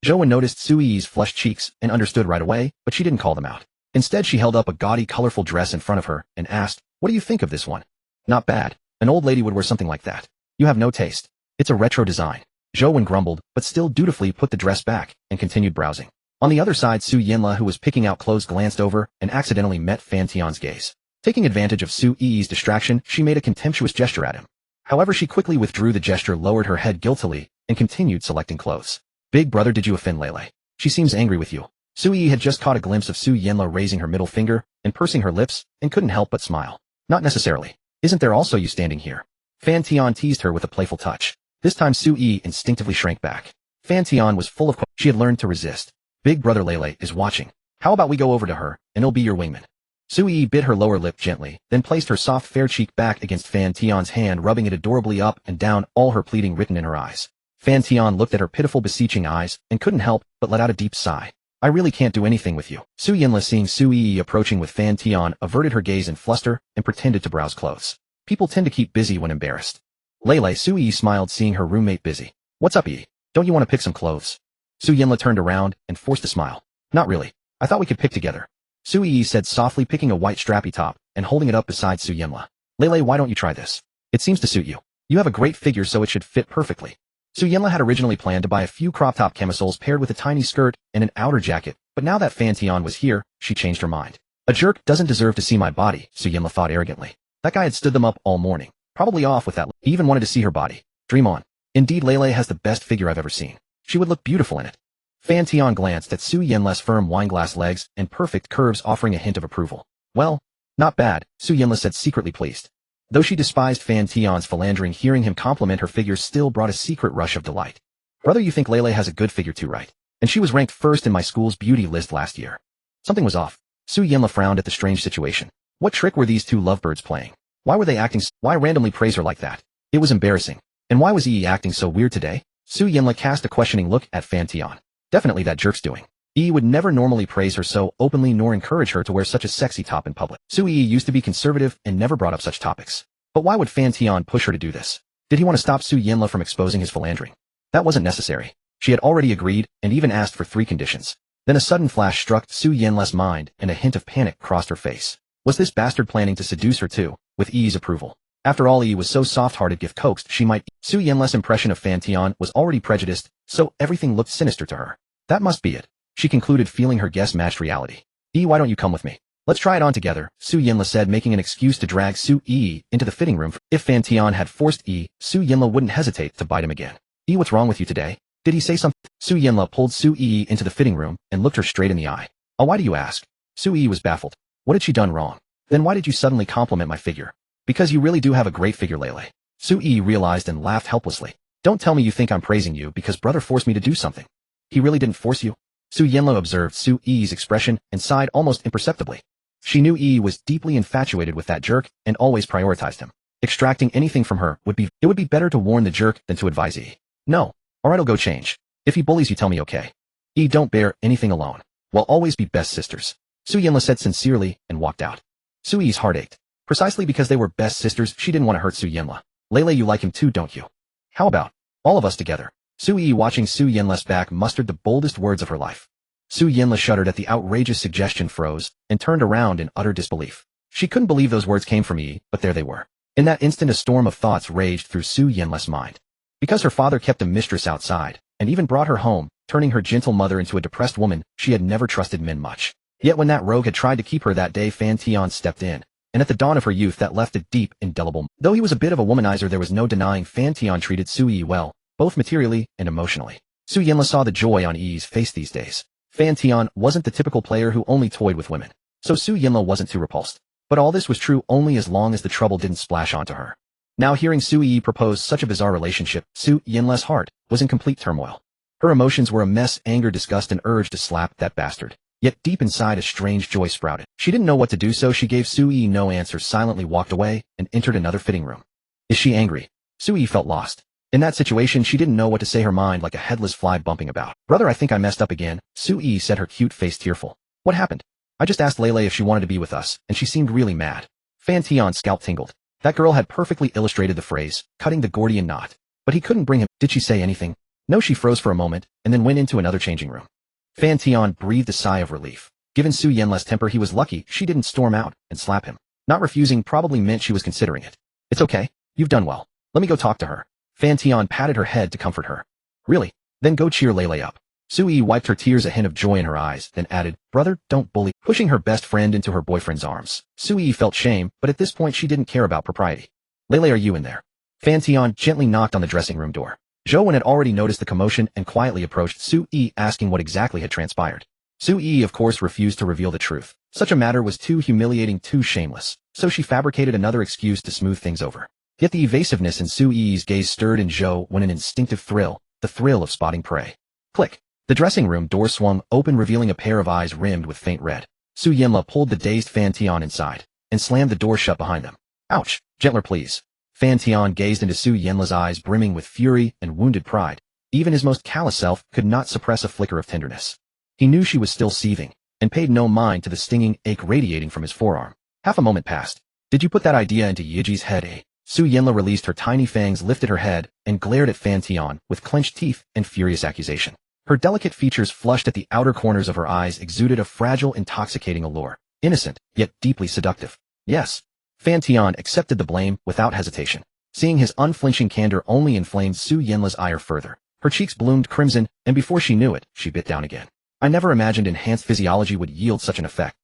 Zhouwen noticed Sui's flushed cheeks and understood right away, but she didn't call them out. Instead, she held up a gaudy, colorful dress in front of her and asked, what do you think of this one? Not bad. An old lady would wear something like that. You have no taste. It's a retro design. Zhouwen grumbled, but still dutifully put the dress back and continued browsing. On the other side, Su Yinla, who was picking out clothes, glanced over and accidentally met Fan Tian's gaze. Taking advantage of Su Yi's distraction, she made a contemptuous gesture at him. However, she quickly withdrew the gesture, lowered her head guiltily, and continued selecting clothes. Big brother, did you offend Lele? She seems angry with you. Su Yi had just caught a glimpse of Su Yinla raising her middle finger and pursing her lips and couldn't help but smile. Not necessarily. Isn't there also you standing here? Fan Tian teased her with a playful touch. This time Su Yi instinctively shrank back. Fan Tian was full of she had learned to resist. Big brother Lele is watching. How about we go over to her, and he'll be your wingman. Su Yi bit her lower lip gently, then placed her soft fair cheek back against Fan Tian's hand, rubbing it adorably up and down, all her pleading written in her eyes. Fan Tian looked at her pitiful, beseeching eyes and couldn't help but let out a deep sigh. I really can't do anything with you. Su Yinla, seeing Su Yi approaching with Fan Tian, averted her gaze in fluster and pretended to browse clothes. People tend to keep busy when embarrassed. Lele, Su Yi smiled, seeing her roommate busy. What's up, Yi? Don't you want to pick some clothes? Su Yinla turned around and forced a smile. Not really. I thought we could pick together. Su Yi said softly, picking a white strappy top and holding it up beside Su Yinla. Lele, why don't you try this? It seems to suit you. You have a great figure, so it should fit perfectly. Su Yinla had originally planned to buy a few crop top camisoles paired with a tiny skirt and an outer jacket, but now that Fan Tian was here, she changed her mind. A jerk doesn't deserve to see my body, Su Yinla thought arrogantly. That guy had stood them up all morning. Probably off with that. He even wanted to see her body. Dream on. Indeed, Lele has the best figure I've ever seen. She would look beautiful in it. Fan Tian glanced at Su Yinla's firm wineglass legs and perfect curves, offering a hint of approval. Well, not bad, Su Yinla said, secretly pleased. Though she despised Fan Tian's philandering, hearing him compliment her figure still brought a secret rush of delight. Brother, you think Lele has a good figure too, right? And she was ranked first in my school's beauty list last year. Something was off. Su Yinla frowned at the strange situation. What trick were these two lovebirds playing? Why were they acting why randomly praise her like that? It was embarrassing. And why was Yi acting so weird today? Su Yinla cast a questioning look at Fan Tian. Definitely that jerk's doing. Yi would never normally praise her so openly nor encourage her to wear such a sexy top in public. Su Yi used to be conservative and never brought up such topics. But why would Fan Tian push her to do this? Did he want to stop Su Yinla from exposing his philandering? That wasn't necessary. She had already agreed and even asked for 3 conditions. Then a sudden flash struck Su Yinla's mind and a hint of panic crossed her face. Was this bastard planning to seduce her too, with Yi's approval? After all, Yi was so soft-hearted, if coaxed, she might. Su Yinla's impression of Fan Tian was already prejudiced, so everything looked sinister to her. That must be it, she concluded, feeling her guess matched reality. Yi, why don't you come with me? Let's try it on together, Su Yinla said, making an excuse to drag Su Yi into the fitting room. If Fan Tian had forced Yi, Su Yinla wouldn't hesitate to bite him again. Yi, what's wrong with you today? Did he say something? Su Yinla pulled Su Yi into the fitting room and looked her straight in the eye. Oh, why do you ask? Su Yi was baffled. What had she done wrong? Then why did you suddenly compliment my figure? Because you really do have a great figure, Lele. Su Yi realized and laughed helplessly. Don't tell me you think I'm praising you because brother forced me to do something. He really didn't force you? Su Yinla observed Su Yi's expression and sighed almost imperceptibly. She knew Yi was deeply infatuated with that jerk and always prioritized him. Extracting anything from her would be better to warn the jerk than to advise Yi. No. Alright, I'll go change. If he bullies you, tell me, okay? Yi, don't bear anything alone. We'll always be best sisters. Su Yinla said sincerely and walked out. Su Yi's heart ached. Precisely because they were best sisters, she didn't want to hurt Su Yinla. Lele, you like him too, don't you? How about all of us together? Su Yi, watching Su Yinla's back, mustered the boldest words of her life. Su Yinla shuddered at the outrageous suggestion, froze, and turned around in utter disbelief. She couldn't believe those words came from Yi, but there they were. In that instant, a storm of thoughts raged through Su Yinla's mind. Because her father kept a mistress outside, and even brought her home, turning her gentle mother into a depressed woman, she had never trusted men much. Yet when that rogue had tried to keep her that day, Fan Tian stepped in, and at the dawn of her youth that left a deep, indelible. Though he was a bit of a womanizer, there was no denying Fan Tian treated Su Yi well, both materially and emotionally. Su Yinla saw the joy on Yi's face these days. Fan Tian wasn't the typical player who only toyed with women, so Su Yinla wasn't too repulsed. But all this was true only as long as the trouble didn't splash onto her. Now hearing Su Yi propose such a bizarre relationship, Su Yinla's heart was in complete turmoil. Her emotions were a mess: anger, disgust, and urge to slap that bastard. Yet deep inside a strange joy sprouted. She didn't know what to do, so she gave Su Yi no answer, silently walked away, and entered another fitting room. Is she angry? Su Yi felt lost. In that situation, she didn't know what to say, her mind like a headless fly bumping about. Brother, I think I messed up again, Su Yi said, her cute face tearful. What happened? I just asked Lele if she wanted to be with us, and she seemed really mad. Fan Tian's scalp tingled. That girl had perfectly illustrated the phrase, cutting the Gordian knot. But he couldn't bring him. Did she say anything? No, she froze for a moment, and then went into another changing room. Fan Tian breathed a sigh of relief. Given Su Yinla's temper, he was lucky she didn't storm out and slap him. Not refusing probably meant she was considering it. It's okay. You've done well. Let me go talk to her. Fan Tian patted her head to comfort her. Really? Then go cheer Lele up. Su Yi wiped her tears, a hint of joy in her eyes, then added, Brother, don't bully. Pushing her best friend into her boyfriend's arms. Su Yi felt shame, but at this point she didn't care about propriety. Lele, are you in there? Fan Tian gently knocked on the dressing room door. Zhou Wen had already noticed the commotion and quietly approached Su Yi, asking what exactly had transpired. Su Yi, of course, refused to reveal the truth. Such a matter was too humiliating, too shameless, so she fabricated another excuse to smooth things over. Yet the evasiveness in Su Yi's gaze stirred in Zhou Wen an instinctive thrill, the thrill of spotting prey. Click. The dressing room door swung open, revealing a pair of eyes rimmed with faint red. Su Yinla pulled the dazed Fan Tian inside, and slammed the door shut behind them. Ouch! Gentler, please. Fan Tian gazed into Su Yinla's eyes, brimming with fury and wounded pride. Even his most callous self could not suppress a flicker of tenderness. He knew she was still seething, and paid no mind to the stinging ache radiating from his forearm. Half a moment passed. Did you put that idea into Yiji's head, eh? Su Yinla released her tiny fangs, lifted her head, and glared at Fan Tian with clenched teeth and furious accusation. Her delicate features, flushed at the outer corners of her eyes, exuded a fragile, intoxicating allure. Innocent, yet deeply seductive. Yes. Fan Tian accepted the blame without hesitation. Seeing his unflinching candor only inflamed Su Yinla's ire further. Her cheeks bloomed crimson, and before she knew it, she bit down again. I never imagined enhanced physiology would yield such an effect.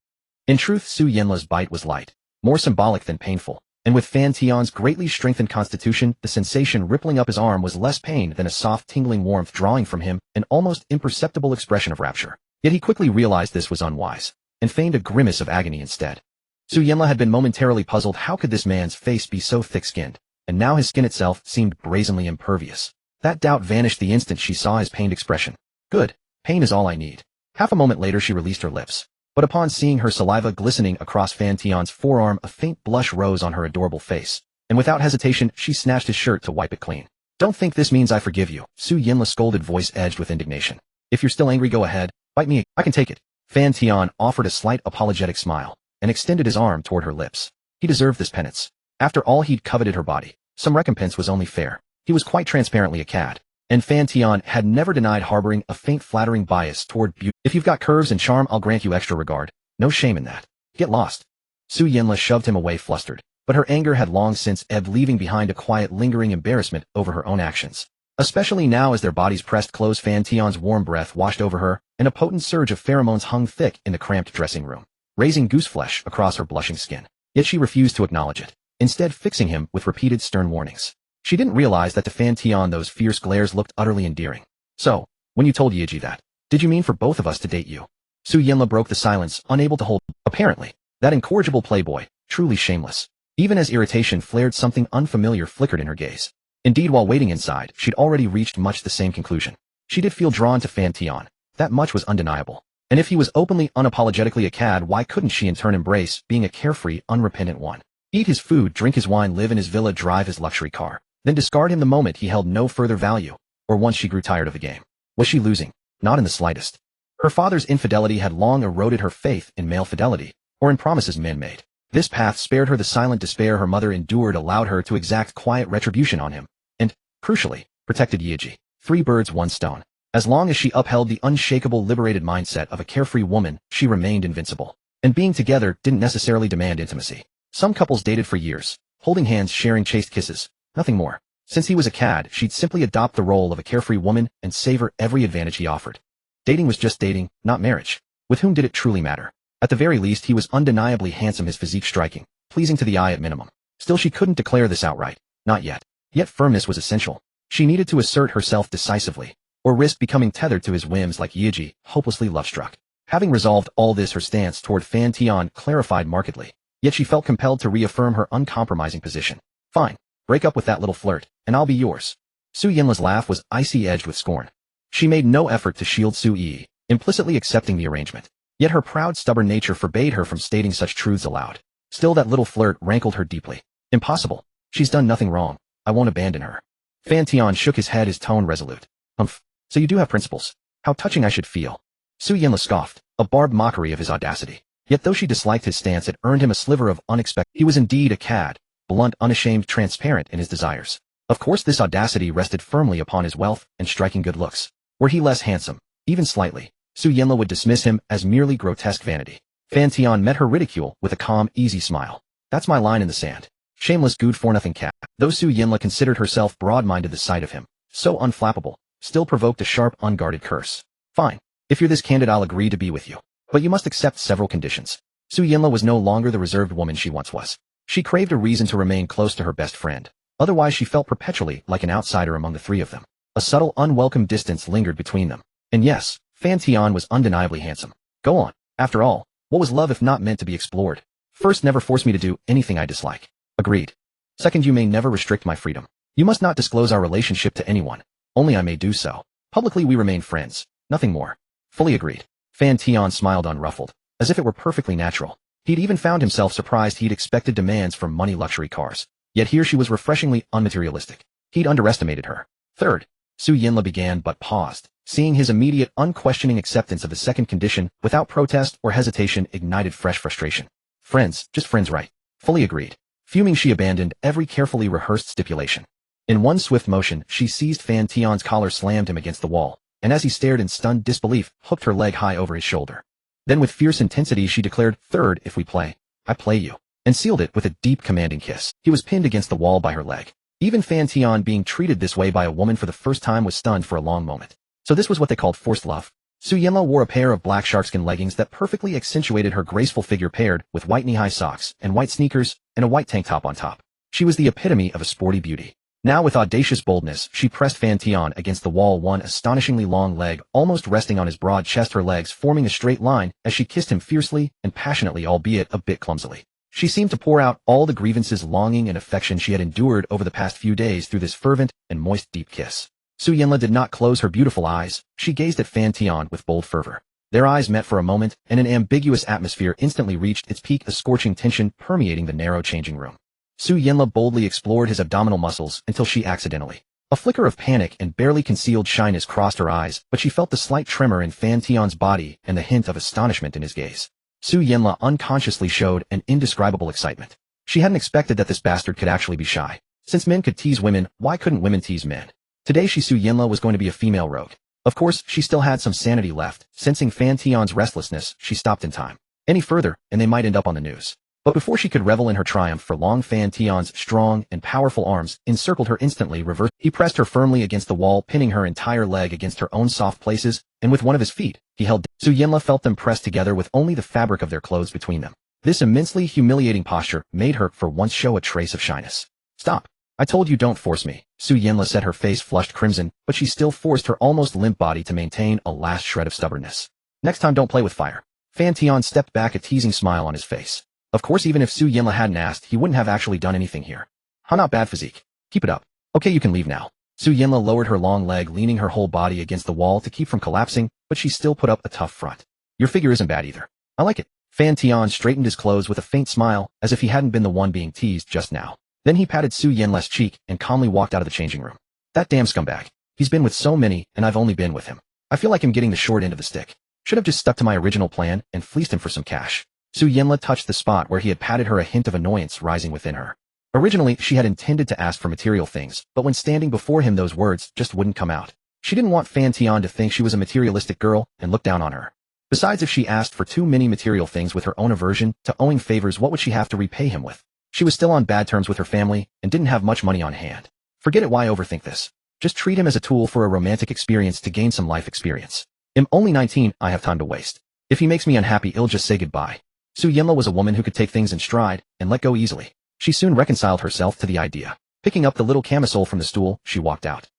In truth, Su Yinla's bite was light, more symbolic than painful. And with Fan Tian's greatly strengthened constitution, the sensation rippling up his arm was less pain than a soft, tingling warmth, drawing from him an almost imperceptible expression of rapture. Yet he quickly realized this was unwise, and feigned a grimace of agony instead. Su Yinla had been momentarily puzzled. How could this man's face be so thick-skinned? And now his skin itself seemed brazenly impervious. That doubt vanished the instant she saw his pained expression. Good. Pain is all I need. Half a moment later she released her lips. But upon seeing her saliva glistening across Fan Tian's forearm, a faint blush rose on her adorable face, and without hesitation she snatched his shirt to wipe it clean. Don't think this means I forgive you, Su Yinla's scolded voice edged with indignation. If you're still angry, go ahead, bite me, I can take it. Fan Tian offered a slight apologetic smile, and extended his arm toward her lips. He deserved this penance. After all, he'd coveted her body. Some recompense was only fair. He was quite transparently a cad, and Fan Tian had never denied harboring a faint flattering bias toward beauty. If you've got curves and charm, I'll grant you extra regard. No shame in that. Get lost. Su Yinla shoved him away, flustered, but her anger had long since ebbed, leaving behind a quiet, lingering embarrassment over her own actions. Especially now as their bodies pressed close, Fan Tian's warm breath washed over her, and a potent surge of pheromones hung thick in the cramped dressing room, raising gooseflesh across her blushing skin. Yet she refused to acknowledge it, instead fixing him with repeated stern warnings. She didn't realize that to Fan Tian those fierce glares looked utterly endearing. So, when you told Yiji that, did you mean for both of us to date you? Su Yinla broke the silence, unable to hold. Apparently, that incorrigible playboy, truly shameless. Even as irritation flared, something unfamiliar flickered in her gaze. Indeed, while waiting inside, she'd already reached much the same conclusion. She did feel drawn to Fan Tian. That much was undeniable. And if he was openly, unapologetically a cad, why couldn't she in turn embrace being a carefree, unrepentant one? Eat his food, drink his wine, live in his villa, drive his luxury car. Then discard him the moment he held no further value, or once she grew tired of the game. Was she losing? Not in the slightest. Her father's infidelity had long eroded her faith in male fidelity, or in promises men made. This path spared her the silent despair her mother endured, allowed her to exact quiet retribution on him, and, crucially, protected Yiji. Three birds, one stone. As long as she upheld the unshakable, liberated mindset of a carefree woman, she remained invincible. And being together didn't necessarily demand intimacy. Some couples dated for years, holding hands, sharing chaste kisses, nothing more. Since he was a cad, she'd simply adopt the role of a carefree woman and savor every advantage he offered. Dating was just dating, not marriage. With whom did it truly matter? At the very least, he was undeniably handsome, his physique striking, pleasing to the eye at minimum. Still, she couldn't declare this outright. Not yet. Yet firmness was essential. She needed to assert herself decisively, or risk becoming tethered to his whims like Yiji, hopelessly love-struck. Having resolved all this, her stance toward Fan Tian clarified markedly. Yet she felt compelled to reaffirm her uncompromising position. Fine. Break up with that little flirt, and I'll be yours. Su Yinla's laugh was icy-edged with scorn. She made no effort to shield Su Yi, implicitly accepting the arrangement. Yet her proud, stubborn nature forbade her from stating such truths aloud. Still, that little flirt rankled her deeply. Impossible. She's done nothing wrong. I won't abandon her. Fan Tian shook his head, his tone resolute. Humph. So you do have principles. How touching I should feel. Su Yinla scoffed, a barbed mockery of his audacity. Yet though she disliked his stance, it earned him a sliver of unexpected. He was indeed a cad, blunt, unashamed, transparent in his desires. Of course, this audacity rested firmly upon his wealth and striking good looks. Were he less handsome, even slightly, Su Yinla would dismiss him as merely grotesque vanity. Fan Tian met her ridicule with a calm, easy smile. That's my line in the sand. Shameless, good-for-nothing cat. Though Su Yinla considered herself broad-minded, the sight of him, so unflappable, still provoked a sharp, unguarded curse. Fine. If you're this candid, I'll agree to be with you. But you must accept several conditions. Su Yinla was no longer the reserved woman she once was. She craved a reason to remain close to her best friend. Otherwise, she felt perpetually like an outsider among the three of them. A subtle, unwelcome distance lingered between them. And yes, Fan Tian was undeniably handsome. Go on. After all, what was love if not meant to be explored? First, never force me to do anything I dislike. Agreed. Second, you may never restrict my freedom. You must not disclose our relationship to anyone. Only I may do so. Publicly we remain friends. Nothing more. Fully agreed. Fan Tian smiled unruffled, as if it were perfectly natural. He'd even found himself surprised. He'd expected demands for money, luxury cars. Yet here she was refreshingly unmaterialistic. He'd underestimated her. Third, Su Yinla began but paused. Seeing his immediate, unquestioning acceptance of the second condition, without protest or hesitation, ignited fresh frustration. Friends, just friends, right? Fully agreed. Fuming, she abandoned every carefully rehearsed stipulation. In one swift motion, she seized Fan Tian's collar, slammed him against the wall, and as he stared in stunned disbelief, hooked her leg high over his shoulder. Then with fierce intensity she declared, "Third, if we play, I play you," and sealed it with a deep, commanding kiss. He was pinned against the wall by her leg. Even Fan Tian, being treated this way by a woman for the first time, was stunned for a long moment. So this was what they called forced love. Su Yinla wore a pair of black sharkskin leggings that perfectly accentuated her graceful figure, paired with white knee-high socks and white sneakers and a white tank top on top. She was the epitome of a sporty beauty. Now with audacious boldness, she pressed Fan Tian against the wall, one astonishingly long leg almost resting on his broad chest, her legs forming a straight line as she kissed him fiercely and passionately, albeit a bit clumsily. She seemed to pour out all the grievances, longing, and affection she had endured over the past few days through this fervent and moist, deep kiss. Su Yinla did not close her beautiful eyes. She gazed at Fan Tian with bold fervor. Their eyes met for a moment, and an ambiguous atmosphere instantly reached its peak, a scorching tension permeating the narrow changing room. Su Yinla boldly explored his abdominal muscles until she accidentally. A flicker of panic and barely concealed shyness crossed her eyes, but she felt the slight tremor in Fan Tian's body and the hint of astonishment in his gaze. Su Yinla unconsciously showed an indescribable excitement. She hadn't expected that this bastard could actually be shy. Since men could tease women, why couldn't women tease men? Today Su Yinla was going to be a female rogue. Of course, she still had some sanity left. Sensing Fan Tian's restlessness, she stopped in time. Any further, and they might end up on the news. But before she could revel in her triumph for long, Fan Tian's strong and powerful arms encircled her, instantly reversed. He pressed her firmly against the wall, pinning her entire leg against her own soft places, and with one of his feet, he held. Su Yinla felt them pressed together with only the fabric of their clothes between them. This immensely humiliating posture made her for once show a trace of shyness. Stop. I told you, don't force me. Su Yinla said, her face flushed crimson, but she still forced her almost limp body to maintain a last shred of stubbornness. Next time, don't play with fire. Fan Tian stepped back, a teasing smile on his face. Of course, even if Su Yinla hadn't asked, he wouldn't have actually done anything here. Huh, not bad physique. Keep it up. Okay, you can leave now. Su Yinla lowered her long leg, leaning her whole body against the wall to keep from collapsing, but she still put up a tough front. Your figure isn't bad either. I like it. Fan Tian straightened his clothes with a faint smile, as if he hadn't been the one being teased just now. Then he patted Su Yinla's cheek and calmly walked out of the changing room. That damn scumbag. He's been with so many, and I've only been with him. I feel like I'm getting the short end of the stick. Should have just stuck to my original plan and fleeced him for some cash. Su Yinla touched the spot where he had patted her, a hint of annoyance rising within her. Originally, she had intended to ask for material things, but when standing before him, those words just wouldn't come out. She didn't want Fan Tian to think she was a materialistic girl and look down on her. Besides, if she asked for too many material things with her own aversion to owing favors, what would she have to repay him with? She was still on bad terms with her family and didn't have much money on hand. Forget it, why overthink this? Just treat him as a tool for a romantic experience to gain some life experience. I'm only 19, I have time to waste. If he makes me unhappy, I'll just say goodbye. Su Yinla was a woman who could take things in stride and let go easily. She soon reconciled herself to the idea. Picking up the little camisole from the stool, she walked out.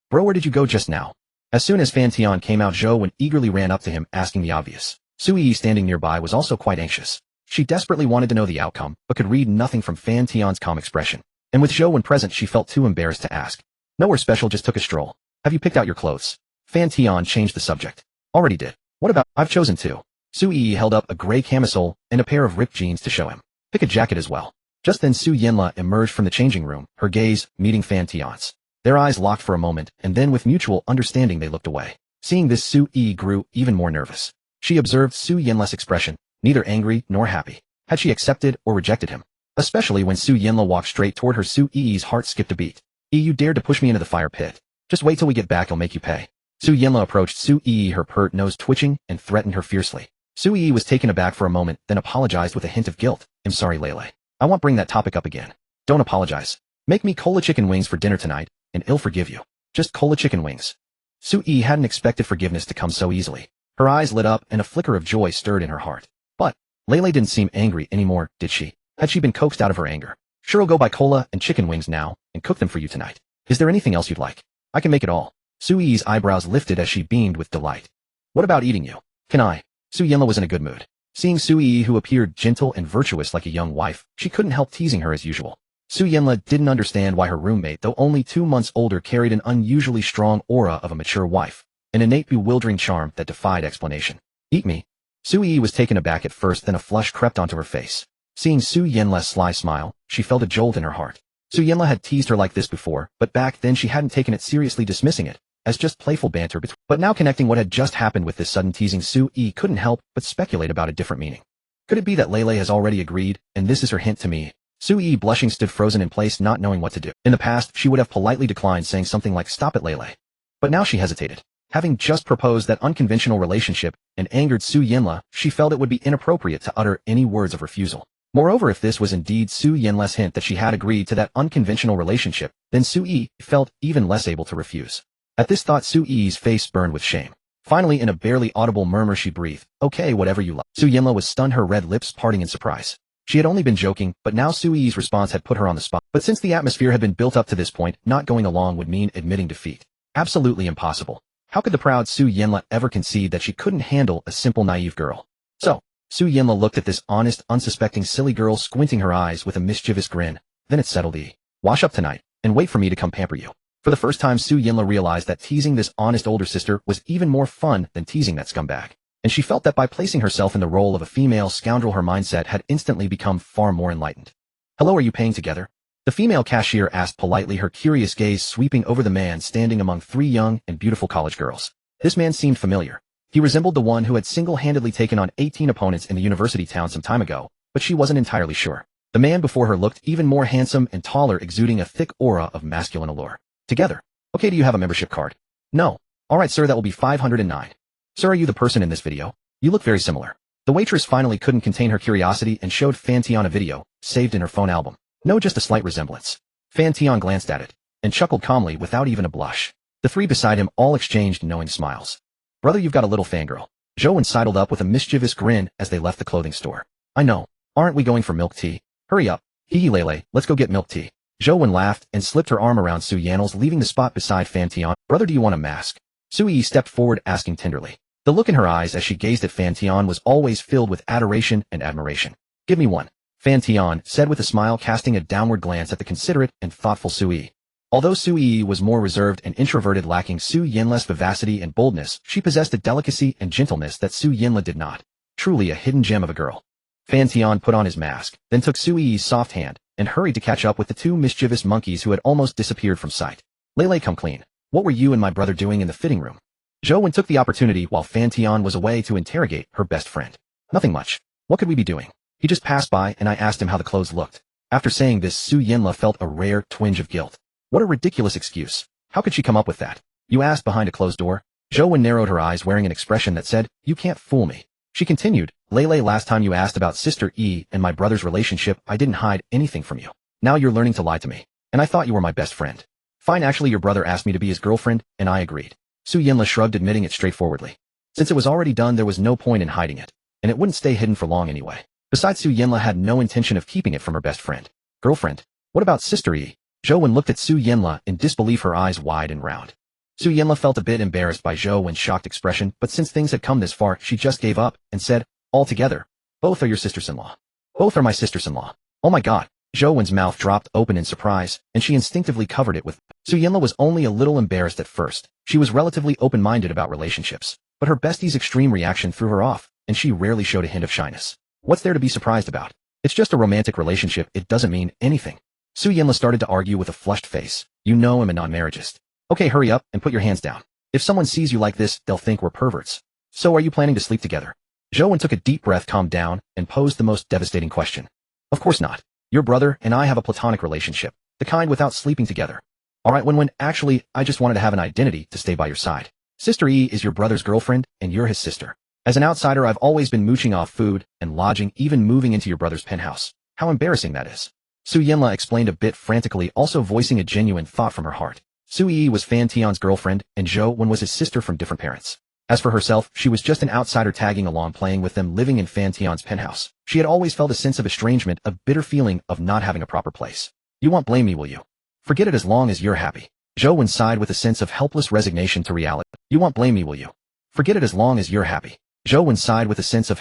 Bro, where did you go just now? As soon as Fan Tian came out, Zhou eagerly ran up to him, asking the obvious. Su Yi, standing nearby, was also quite anxious. She desperately wanted to know the outcome, but could read nothing from Fan Tian's calm expression. And with Zhou present, she felt too embarrassed to ask. Nowhere special, just took a stroll. Have you picked out your clothes? Fan Tian changed the subject. Already did. What about, I've chosen two. Su Yi held up a gray camisole and a pair of ripped jeans to show him. Pick a jacket as well. Just then Su Yinla emerged from the changing room, her gaze meeting Fan Tian's. Their eyes locked for a moment, and then with mutual understanding they looked away. Seeing this, Su Yi grew even more nervous. She observed Su Yinla's expression, neither angry nor happy. Had she accepted or rejected him? Especially when Su Yinla walked straight toward her, Su Yi's heart skipped a beat. You dared to push me into the fire pit. Just wait till we get back, I'll make you pay. Su Yinla approached Su Yi, her pert nose twitching, and threatened her fiercely. Su Yi was taken aback for a moment, then apologized with a hint of guilt. I'm sorry, Lele. I won't bring that topic up again. Don't apologize. Make me cola chicken wings for dinner tonight, and I'll forgive you. Just cola chicken wings. Su Yi hadn't expected forgiveness to come so easily. Her eyes lit up and a flicker of joy stirred in her heart. But Lele didn't seem angry anymore, did she? Had she been coaxed out of her anger? Sure, I'll go buy cola and chicken wings now and cook them for you tonight. Is there anything else you'd like? I can make it all. Su Yi's eyebrows lifted as she beamed with delight. What about eating you? Can I? Su Yinla was in a good mood. Seeing Su Yi, who appeared gentle and virtuous like a young wife, she couldn't help teasing her as usual. Su Yinla didn't understand why her roommate, though only 2 months older, carried an unusually strong aura of a mature wife, an innate bewildering charm that defied explanation. Eat me? Su Yi was taken aback at first, then a flush crept onto her face. Seeing Su Yinla's sly smile, she felt a jolt in her heart. Su Yinla had teased her like this before, but back then she hadn't taken it seriously, dismissing it as just playful banter. But now, connecting what had just happened with this sudden teasing, Su Yi couldn't help but speculate about a different meaning. Could it be that Lele has already agreed, and this is her hint to me? Su Yi, blushing, stood frozen in place, not knowing what to do. In the past, she would have politely declined, saying something like, "Stop it, Lele." But now she hesitated. Having just proposed that unconventional relationship and angered Su Yinla, she felt it would be inappropriate to utter any words of refusal. Moreover, if this was indeed Su Yinla's hint that she had agreed to that unconventional relationship, then Su Yi felt even less able to refuse. At this thought, Su Yi's face burned with shame. Finally, in a barely audible murmur, she breathed, "Okay, whatever you like." Su Yinla was stunned, her red lips parting in surprise. She had only been joking, but now Su Yi's response had put her on the spot. But since the atmosphere had been built up to this point, not going along would mean admitting defeat. Absolutely impossible. How could the proud Su Yinla ever concede that she couldn't handle a simple naive girl? So, Su Yinla looked at this honest, unsuspecting silly girl, squinting her eyes with a mischievous grin. Then it settled. Wash up tonight, and wait for me to come pamper you. For the first time, Su Yinla realized that teasing this honest older sister was even more fun than teasing that scumbag. And she felt that by placing herself in the role of a female scoundrel, her mindset had instantly become far more enlightened. "Hello, are you paying together?" The female cashier asked politely, her curious gaze sweeping over the man standing among 3 young and beautiful college girls. This man seemed familiar. He resembled the one who had single-handedly taken on 18 opponents in the university town some time ago, but she wasn't entirely sure. The man before her looked even more handsome and taller, exuding a thick aura of masculine allure. "Together. Okay, do you have a membership card?" "No." "Alright, sir, that will be 509. "Sir, are you the person in this video? You look very similar." The waitress finally couldn't contain her curiosity and showed Fan Tian a video, saved in her phone album. "No, just a slight resemblance." Fan Tian glanced at it, and chuckled calmly without even a blush. The 3 beside him all exchanged knowing smiles. "Brother, you've got a little fangirl." Zhou sidled up with a mischievous grin as they left the clothing store. "I know. Aren't we going for milk tea? Hurry up. Hee Lele, let's go get milk tea." Zhou laughed and slipped her arm around Su Yanl's, leaving the spot beside Fan Tian. "Brother, do you want a mask?" Su Yi stepped forward, asking tenderly. The look in her eyes as she gazed at Fan Tian was always filled with adoration and admiration. "Give me one," Fan Tian said with a smile, casting a downward glance at the considerate and thoughtful Su Yi. Although Su Yi was more reserved and introverted, lacking Su Yinla's vivacity and boldness, she possessed a delicacy and gentleness that Su Yinla did not. Truly a hidden gem of a girl. Fan Tian put on his mask, then took Su Yi's soft hand, and hurried to catch up with the 2 mischievous monkeys who had almost disappeared from sight. "Lele, come clean. What were you and my brother doing in the fitting room?" Zhou took the opportunity while Fan Tian was away to interrogate her best friend. "Nothing much. What could we be doing? He just passed by and I asked him how the clothes looked." After saying this, Su Yinla felt a rare twinge of guilt. What a ridiculous excuse. How could she come up with that? You asked behind a closed door. Zhou narrowed her eyes, wearing an expression that said, "You can't fool me." She continued, "Lele, last time you asked about Sister E and my brother's relationship, I didn't hide anything from you. Now you're learning to lie to me. And I thought you were my best friend." "Fine, actually your brother asked me to be his girlfriend, and I agreed." Su Yinla shrugged, admitting it straightforwardly. Since it was already done, there was no point in hiding it, and it wouldn't stay hidden for long anyway. Besides, Su Yinla had no intention of keeping it from her best friend. "Girlfriend? What about Sister E?" Zhou looked at Su Yinla in disbelief, her eyes wide and round. Su Yinla felt a bit embarrassed by Zhou's shocked expression, but since things had come this far, she just gave up and said, "Altogether, both are your sisters-in-law." "Both are my sisters-in-law." "Oh my god." Zhou's mouth dropped open in surprise, and she instinctively covered it with. Su Yinla was only a little embarrassed at first. She was relatively open-minded about relationships, but her bestie's extreme reaction threw her off, and she rarely showed a hint of shyness. What's there to be surprised about? It's just a romantic relationship, it doesn't mean anything. Su Yinla started to argue with a flushed face. "You know I'm a non-marriagist. Okay, hurry up and put your hands down. If someone sees you like this, they'll think we're perverts. So are you planning to sleep together?" Zhou took a deep breath, calmed down, and posed the most devastating question. "Of course not. Your brother and I have a platonic relationship, the kind without sleeping together." "Alright, when actually, I just wanted to have an identity to stay by your side. Sister E is your brother's girlfriend, and you're his sister. As an outsider, I've always been mooching off food and lodging, even moving into your brother's penthouse. How embarrassing that is." Su Yinla explained a bit frantically, also voicing a genuine thought from her heart. Su Yi was Fan Tian's girlfriend, and Zhou was his sister from different parents. As for herself, she was just an outsider tagging along, playing with them, living in Fan Tian's penthouse. She had always felt a sense of estrangement, a bitter feeling of not having a proper place. "You won't blame me, will you? Forget it as long as you're happy." Zhou sighed with a sense of helpless resignation to reality. "You won't blame me, will you? Forget it as long as you're happy." Zhou sighed with a sense of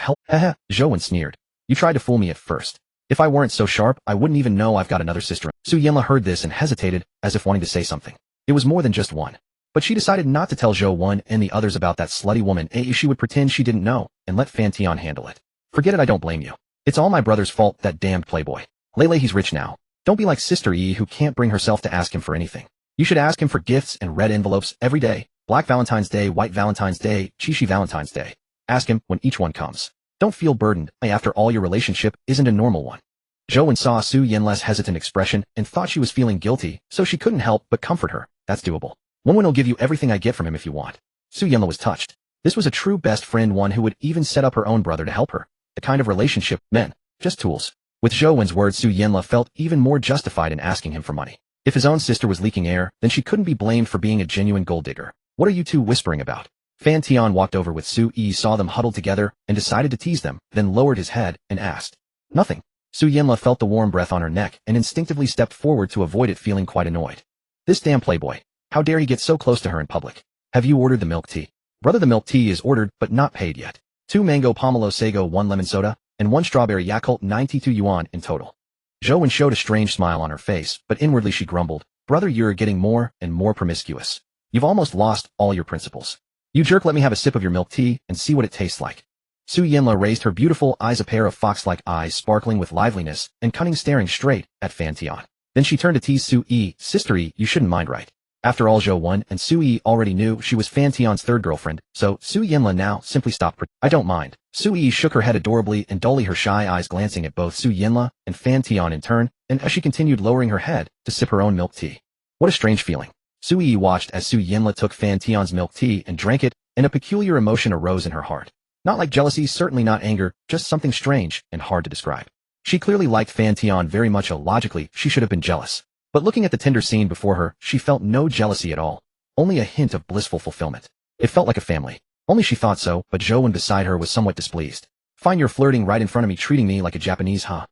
Zhou sneered. "You tried to fool me at first. If I weren't so sharp, I wouldn't even know I've got another sister." Su Yinla heard this and hesitated, as if wanting to say something. It was more than just one. But she decided not to tell Zhou and the others about that slutty woman. She would pretend she didn't know, and let Fan Tian handle it. "Forget it, I don't blame you. It's all my brother's fault, that damned playboy. Lele, he's rich now. Don't be like Sister E, who can't bring herself to ask him for anything. You should ask him for gifts and red envelopes every day. Black Valentine's Day, white Valentine's Day, Chishi Valentine's Day. Ask him when each one comes. Don't feel burdened. After all, your relationship isn't a normal one." Zhou saw Su Yinla's hesitant expression and thought she was feeling guilty, so she couldn't help but comfort her. "That's doable. One will give you everything I get from him if you want." Su Yinla was touched. This was a true best friend, one who would even set up her own brother to help her. The kind of relationship, men, just tools. With Zhou's words, Su Yinla felt even more justified in asking him for money. If his own sister was leaking air, then she couldn't be blamed for being a genuine gold digger. "What are you two whispering about?" Fan Tian walked over with Su Yi, saw them huddled together, and decided to tease them, then lowered his head and asked. "Nothing." Su Yinla felt the warm breath on her neck and instinctively stepped forward to avoid it, feeling quite annoyed. This damn playboy. How dare he get so close to her in public? "Have you ordered the milk tea?" "Brother, the milk tea is ordered, but not paid yet. 2 mango pomelo sago, 1 lemon soda, and 1 strawberry Yakult, 92 yuan in total." Zhou showed a strange smile on her face, but inwardly she grumbled, "Brother, you're getting more and more promiscuous. You've almost lost all your principles. You jerk, let me have a sip of your milk tea and see what it tastes like." Su Yinla raised her beautiful eyes, a pair of fox-like eyes sparkling with liveliness and cunning, staring straight at Fan Tian. Then she turned to tease Su Yi. "Sister E, you shouldn't mind, right?" After all, Zhou and Su Yi already knew she was Fan Tian's third girlfriend, so Su Yinla now simply stopped. "I don't mind." Su Yi shook her head adorably and dully, her shy eyes glancing at both Su Yinla and Fan Tian in turn, and as she continued lowering her head to sip her own milk tea. What a strange feeling. Su Yi watched as Su Yinla took Fan Tian's milk tea and drank it, and a peculiar emotion arose in her heart. Not like jealousy, certainly not anger, just something strange and hard to describe. She clearly liked Fan Tian very much. Logically, she should have been jealous. But looking at the tender scene before her, she felt no jealousy at all, only a hint of blissful fulfillment. It felt like a family. Only she thought so, but Zhou beside her was somewhat displeased. "Fine, you're flirting right in front of me, treating me like a Japanese, huh?"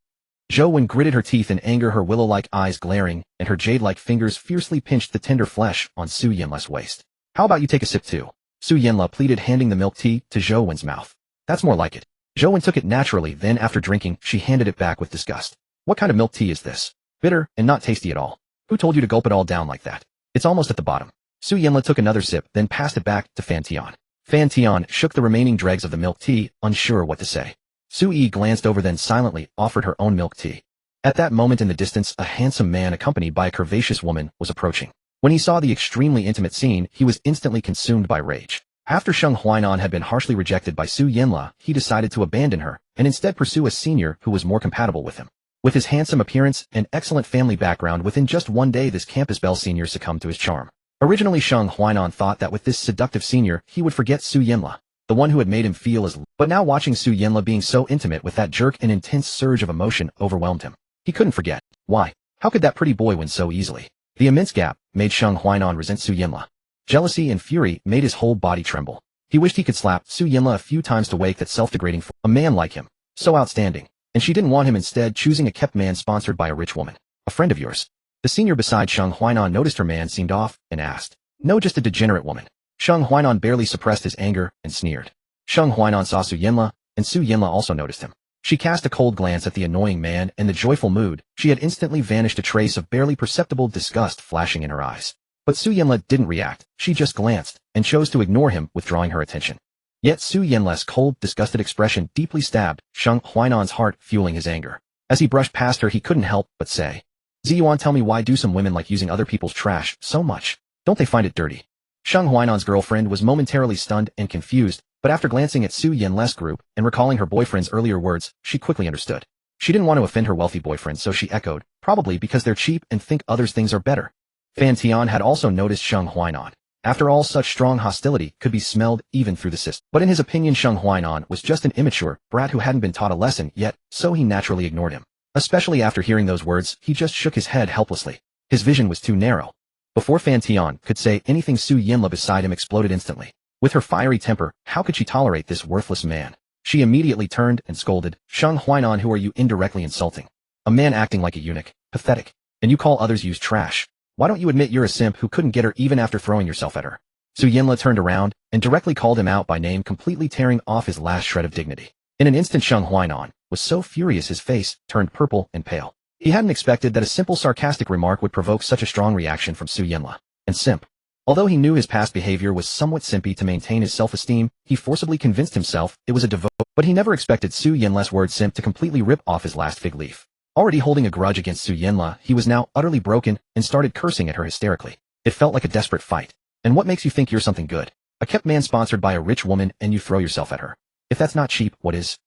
Zhou gritted her teeth in anger, her willow-like eyes glaring, and her jade-like fingers fiercely pinched the tender flesh on Su Yinla's waist. "How about you take a sip too?" Su Yinla pleaded, handing the milk tea to Zhou's mouth. "That's more like it." Zhou took it naturally, then after drinking, she handed it back with disgust. "What kind of milk tea is this? Bitter and not tasty at all. Who told you to gulp it all down like that? It's almost at the bottom." Su Yinla took another sip, then passed it back to Fan Tian. Fan Tian shook the remaining dregs of the milk tea, unsure what to say. Su Yi glanced over, then silently offered her own milk tea. At that moment in the distance, a handsome man accompanied by a curvaceous woman was approaching. When he saw the extremely intimate scene, he was instantly consumed by rage. After Sheng Huainan had been harshly rejected by Su Yinla, he decided to abandon her, and instead pursue a senior who was more compatible with him. With his handsome appearance and excellent family background, within just one day this campus belle senior succumbed to his charm. Originally Sheng Huainan thought that with this seductive senior, he would forget Su Yinla, the one who had made him feel as... But now watching Su Yinla being so intimate with that jerk, an intense surge of emotion overwhelmed him. He couldn't forget. Why? How could that pretty boy win so easily? The immense gap made Sheng Huainan resent Su Yinla. Jealousy and fury made his whole body tremble. He wished he could slap Su Yinla a few times to wake that self-degrading for a man like him. So outstanding. And she didn't want him, instead choosing a kept man sponsored by a rich woman. A friend of yours. The senior beside Sheng Huainan noticed her man seemed off and asked. No, just a degenerate woman. Sheng Huainan barely suppressed his anger and sneered. Sheng Huainan saw Su Yinla, and Su Yinla also noticed him. She cast a cold glance at the annoying man, and the joyful mood she had instantly vanished, a trace of barely perceptible disgust flashing in her eyes. But Su Yinla didn't react. She just glanced and chose to ignore him, withdrawing her attention. Yet Su Yinla's cold, disgusted expression deeply stabbed Sheng Huainan's heart, fueling his anger. As he brushed past her, he couldn't help but say, Ziyuan, tell me, why do some women like using other people's trash so much? Don't they find it dirty? Sheng Huainan's girlfriend was momentarily stunned and confused, but after glancing at Su Yinla's group and recalling her boyfriend's earlier words, she quickly understood. She didn't want to offend her wealthy boyfriend, so she echoed, probably because they're cheap and think others' things are better. Fan Tian had also noticed Sheng Huainan. After all, such strong hostility could be smelled even through the system. But in his opinion, Sheng Huainan was just an immature brat who hadn't been taught a lesson yet, so he naturally ignored him. Especially after hearing those words, he just shook his head helplessly. His vision was too narrow. Before Fan Tian could say anything, Su Yinla beside him exploded instantly. With her fiery temper, how could she tolerate this worthless man? She immediately turned and scolded, Sheng Huainan, who are you indirectly insulting? A man acting like a eunuch. Pathetic. And you call others use trash. Why don't you admit you're a simp who couldn't get her even after throwing yourself at her? Su Yinla turned around and directly called him out by name, completely tearing off his last shred of dignity. In an instant, Sheng Huainan was so furious his face turned purple and pale. He hadn't expected that a simple sarcastic remark would provoke such a strong reaction from Su Yinla. And simp. Although he knew his past behavior was somewhat simpy, to maintain his self-esteem, he forcibly convinced himself it was a devote. But he never expected Su Yinla's word simp to completely rip off his last fig leaf. Already holding a grudge against Su Yinla, he was now utterly broken and started cursing at her hysterically. It felt like a desperate fight. And what makes you think you're something good? A kept man sponsored by a rich woman, and you throw yourself at her. If that's not cheap, what is?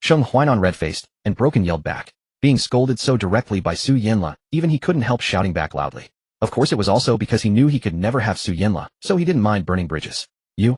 Sheng Huainan, red-faced and broken, yelled back. Being scolded so directly by Su Yinla, even he couldn't help shouting back loudly. Of course, it was also because he knew he could never have Su Yinla, so he didn't mind burning bridges. You?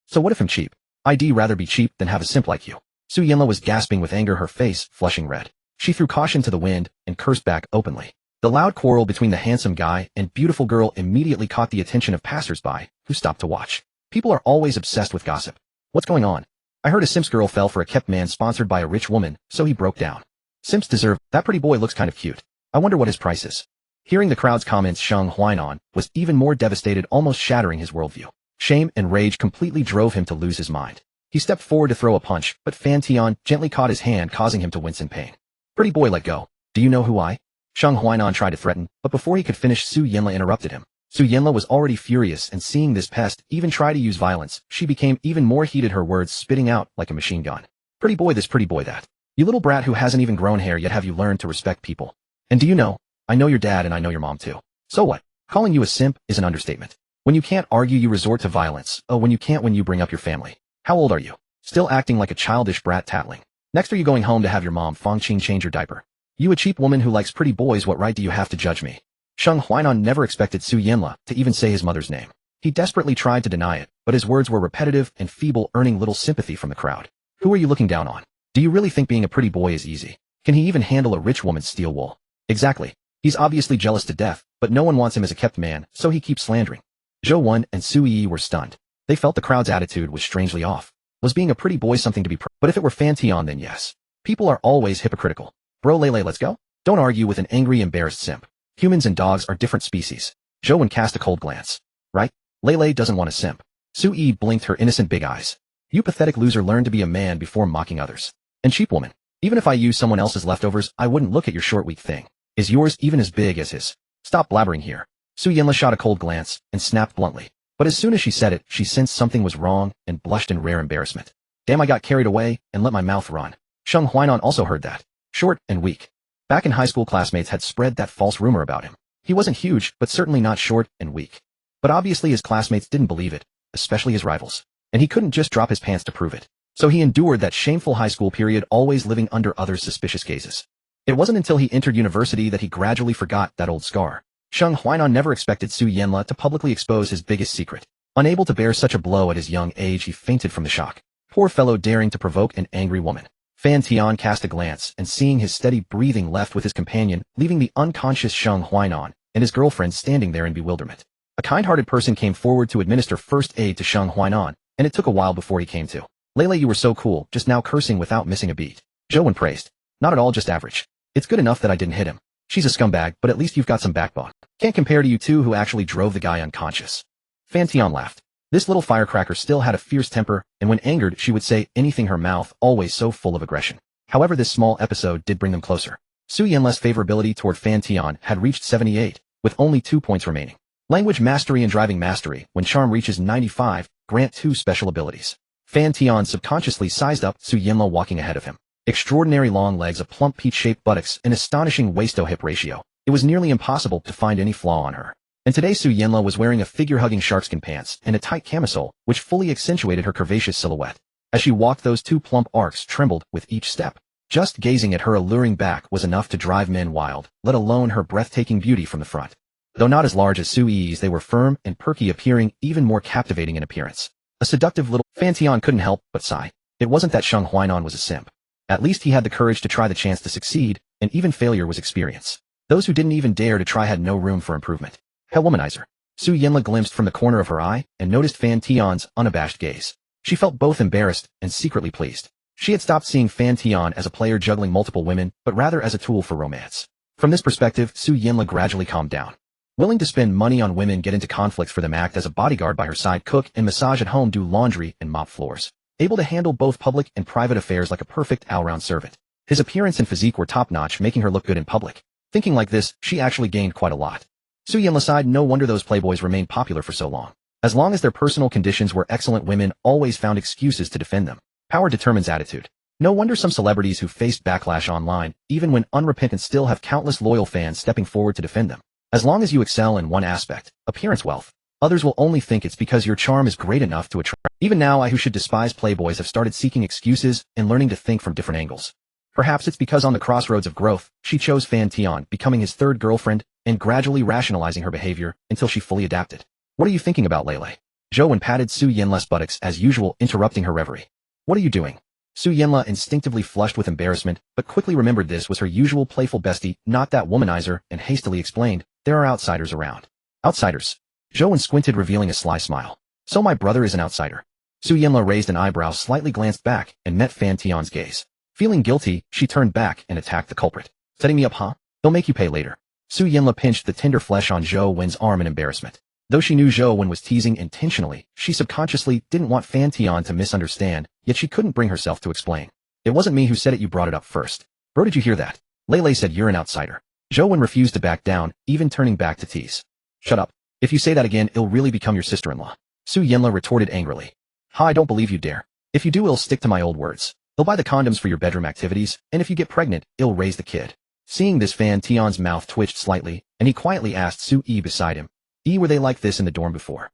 So what if I'm cheap? I'd rather be cheap than have a simp like you. Su Yinla was gasping with anger, her face flushing red. She threw caution to the wind and cursed back openly. The loud quarrel between the handsome guy and beautiful girl immediately caught the attention of passers-by, who stopped to watch. People are always obsessed with gossip. What's going on? I heard a simp's girl fell for a kept man sponsored by a rich woman, so he broke down. Simps deserve. That pretty boy looks kind of cute. I wonder what his price is. Hearing the crowd's comments, Sheng Huainan was even more devastated, almost shattering his worldview. Shame and rage completely drove him to lose his mind. He stepped forward to throw a punch, but Fan Tian gently caught his hand, causing him to wince in pain. Pretty boy, let go. Do you know who I? Sheng Huainan tried to threaten, but before he could finish, Su Yinla interrupted him. Su Yinla was already furious, and seeing this pest even try to use violence, she became even more heated, her words spitting out like a machine gun. Pretty boy this, pretty boy that. You little brat who hasn't even grown hair yet, have you learned to respect people? And do you know, I know your dad and I know your mom too. So what? Calling you a simp is an understatement. When you can't argue, you resort to violence. Oh, when you can't win, you bring up your family. How old are you? Still acting like a childish brat, tattling. Next, are you going home to have your mom Fangqing change your diaper? You a cheap woman who likes pretty boys, what right do you have to judge me? Sheng Huainan never expected Su Yinla to even say his mother's name. He desperately tried to deny it, but his words were repetitive and feeble, earning little sympathy from the crowd. Who are you looking down on? Do you really think being a pretty boy is easy? Can he even handle a rich woman's steel wool? Exactly. He's obviously jealous to death, but no one wants him as a kept man, so he keeps slandering. Zhou Wen and Su Yi were stunned. They felt the crowd's attitude was strangely off. Was being a pretty boy something to be proud of? But if it were Fan Tian, then yes. People are always hypocritical. Bro, Lele, let's go? Don't argue with an angry, embarrassed simp. Humans and dogs are different species. Zhou Wen cast a cold glance. Right? Lele doesn't want a simp. Su Yi blinked her innocent big eyes. You pathetic loser, learn to be a man before mocking others. And cheap woman. Even if I use someone else's leftovers, I wouldn't look at your short, weak thing. Is yours even as big as his? Stop blabbering here. Su Yinla shot a cold glance and snapped bluntly. But as soon as she said it, she sensed something was wrong and blushed in rare embarrassment. Damn, I got carried away and let my mouth run. Sheng Huainan also heard that. Short and weak. Back in high school, classmates had spread that false rumor about him. He wasn't huge, but certainly not short and weak. But obviously his classmates didn't believe it, especially his rivals. And he couldn't just drop his pants to prove it. So he endured that shameful high school period, always living under others' suspicious gazes. It wasn't until he entered university that he gradually forgot that old scar. Sheng Huainan never expected Su Yanla to publicly expose his biggest secret. Unable to bear such a blow at his young age, he fainted from the shock. Poor fellow, daring to provoke an angry woman. Fan Tian cast a glance, and seeing his steady breathing left with his companion, leaving the unconscious Sheng Huainan and his girlfriend standing there in bewilderment. A kind-hearted person came forward to administer first aid to Sheng Huainan, and it took a while before he came to. Lele, you were so cool, just now cursing without missing a beat. Zhou praised. Not at all, just average. It's good enough that I didn't hit him. She's a scumbag, but at least you've got some backbone. Can't compare to you two who actually drove the guy unconscious. Fan Tian laughed. This little firecracker still had a fierce temper, and when angered she would say anything, her mouth always so full of aggression. However, this small episode did bring them closer. Su Yanla's favorability toward Fan Tian had reached 78, with only 2 points remaining. Language mastery and driving mastery. When charm reaches 95, grant 2 special abilities. Fan Tian subconsciously sized up Su Yanla walking ahead of him. Extraordinary long legs, a plump peach-shaped buttocks, an astonishing waist-to-hip ratio. It was nearly impossible to find any flaw on her. And today Su Yanla was wearing a figure-hugging sharkskin pants and a tight camisole, which fully accentuated her curvaceous silhouette. As she walked, those 2 plump arcs trembled with each step. Just gazing at her alluring back was enough to drive men wild, let alone her breathtaking beauty from the front. Though not as large as Su Yi's, they were firm and perky, appearing even more captivating in appearance. A seductive little Fan Tian couldn't help but sigh. It wasn't that Sheng Huainan was a simp. At least he had the courage to try the chance to succeed, and even failure was experience. Those who didn't even dare to try had no room for improvement. Hell, womanizer. Su Yanla glimpsed from the corner of her eye and noticed Fan Tian's unabashed gaze. She felt both embarrassed and secretly pleased. She had stopped seeing Fan Tian as a player juggling multiple women, but rather as a tool for romance. From this perspective, Su Yanla gradually calmed down. Willing to spend money on women, get into conflicts for them, act as a bodyguard by her side, cook and massage at home, do laundry and mop floors. Able to handle both public and private affairs like a perfect all-round servant. His appearance and physique were top-notch, making her look good in public. Thinking like this, she actually gained quite a lot. Su Yanla sighed. No wonder those playboys remained popular for so long. As long as their personal conditions were excellent, women always found excuses to defend them. Power determines attitude. No wonder some celebrities who faced backlash online, even when unrepentant, still have countless loyal fans stepping forward to defend them. As long as you excel in one aspect, appearance, wealth, others will only think it's because your charm is great enough to attract. Even now, I who should despise playboys have started seeking excuses and learning to think from different angles. Perhaps it's because on the crossroads of growth, she chose Fan Tian, becoming his third girlfriend, and gradually rationalizing her behavior until she fully adapted. What are you thinking about, Lele? Zhou patted Su Yanla's buttocks as usual, interrupting her reverie. What are you doing? Su Yanla instinctively flushed with embarrassment, but quickly remembered this was her usual playful bestie, not that womanizer, and hastily explained, there are outsiders around. Outsiders? Zhou squinted, revealing a sly smile. So my brother is an outsider. Su Yanla raised an eyebrow, slightly glanced back, and met Fan Tian's gaze. Feeling guilty, she turned back and attacked the culprit. Setting me up, huh? They'll make you pay later. Su Yanla pinched the tender flesh on Zhou Wen's arm in embarrassment. Though she knew Zhou Wen was teasing intentionally, she subconsciously didn't want Fan Tian to misunderstand, yet she couldn't bring herself to explain. It wasn't me who said it, you brought it up first. Bro, did you hear that? Lele said you're an outsider. Zhou Wen refused to back down, even turning back to tease. Shut up. If you say that again, it'll really become your sister-in-law. Su Yanla retorted angrily. Ha, I don't believe you dare. If you do, it'll stick to my old words. They'll buy the condoms for your bedroom activities, and if you get pregnant, it'll raise the kid. Seeing this, Fan Tian's mouth twitched slightly, and he quietly asked Su Yi beside him. Were they like this in the dorm before?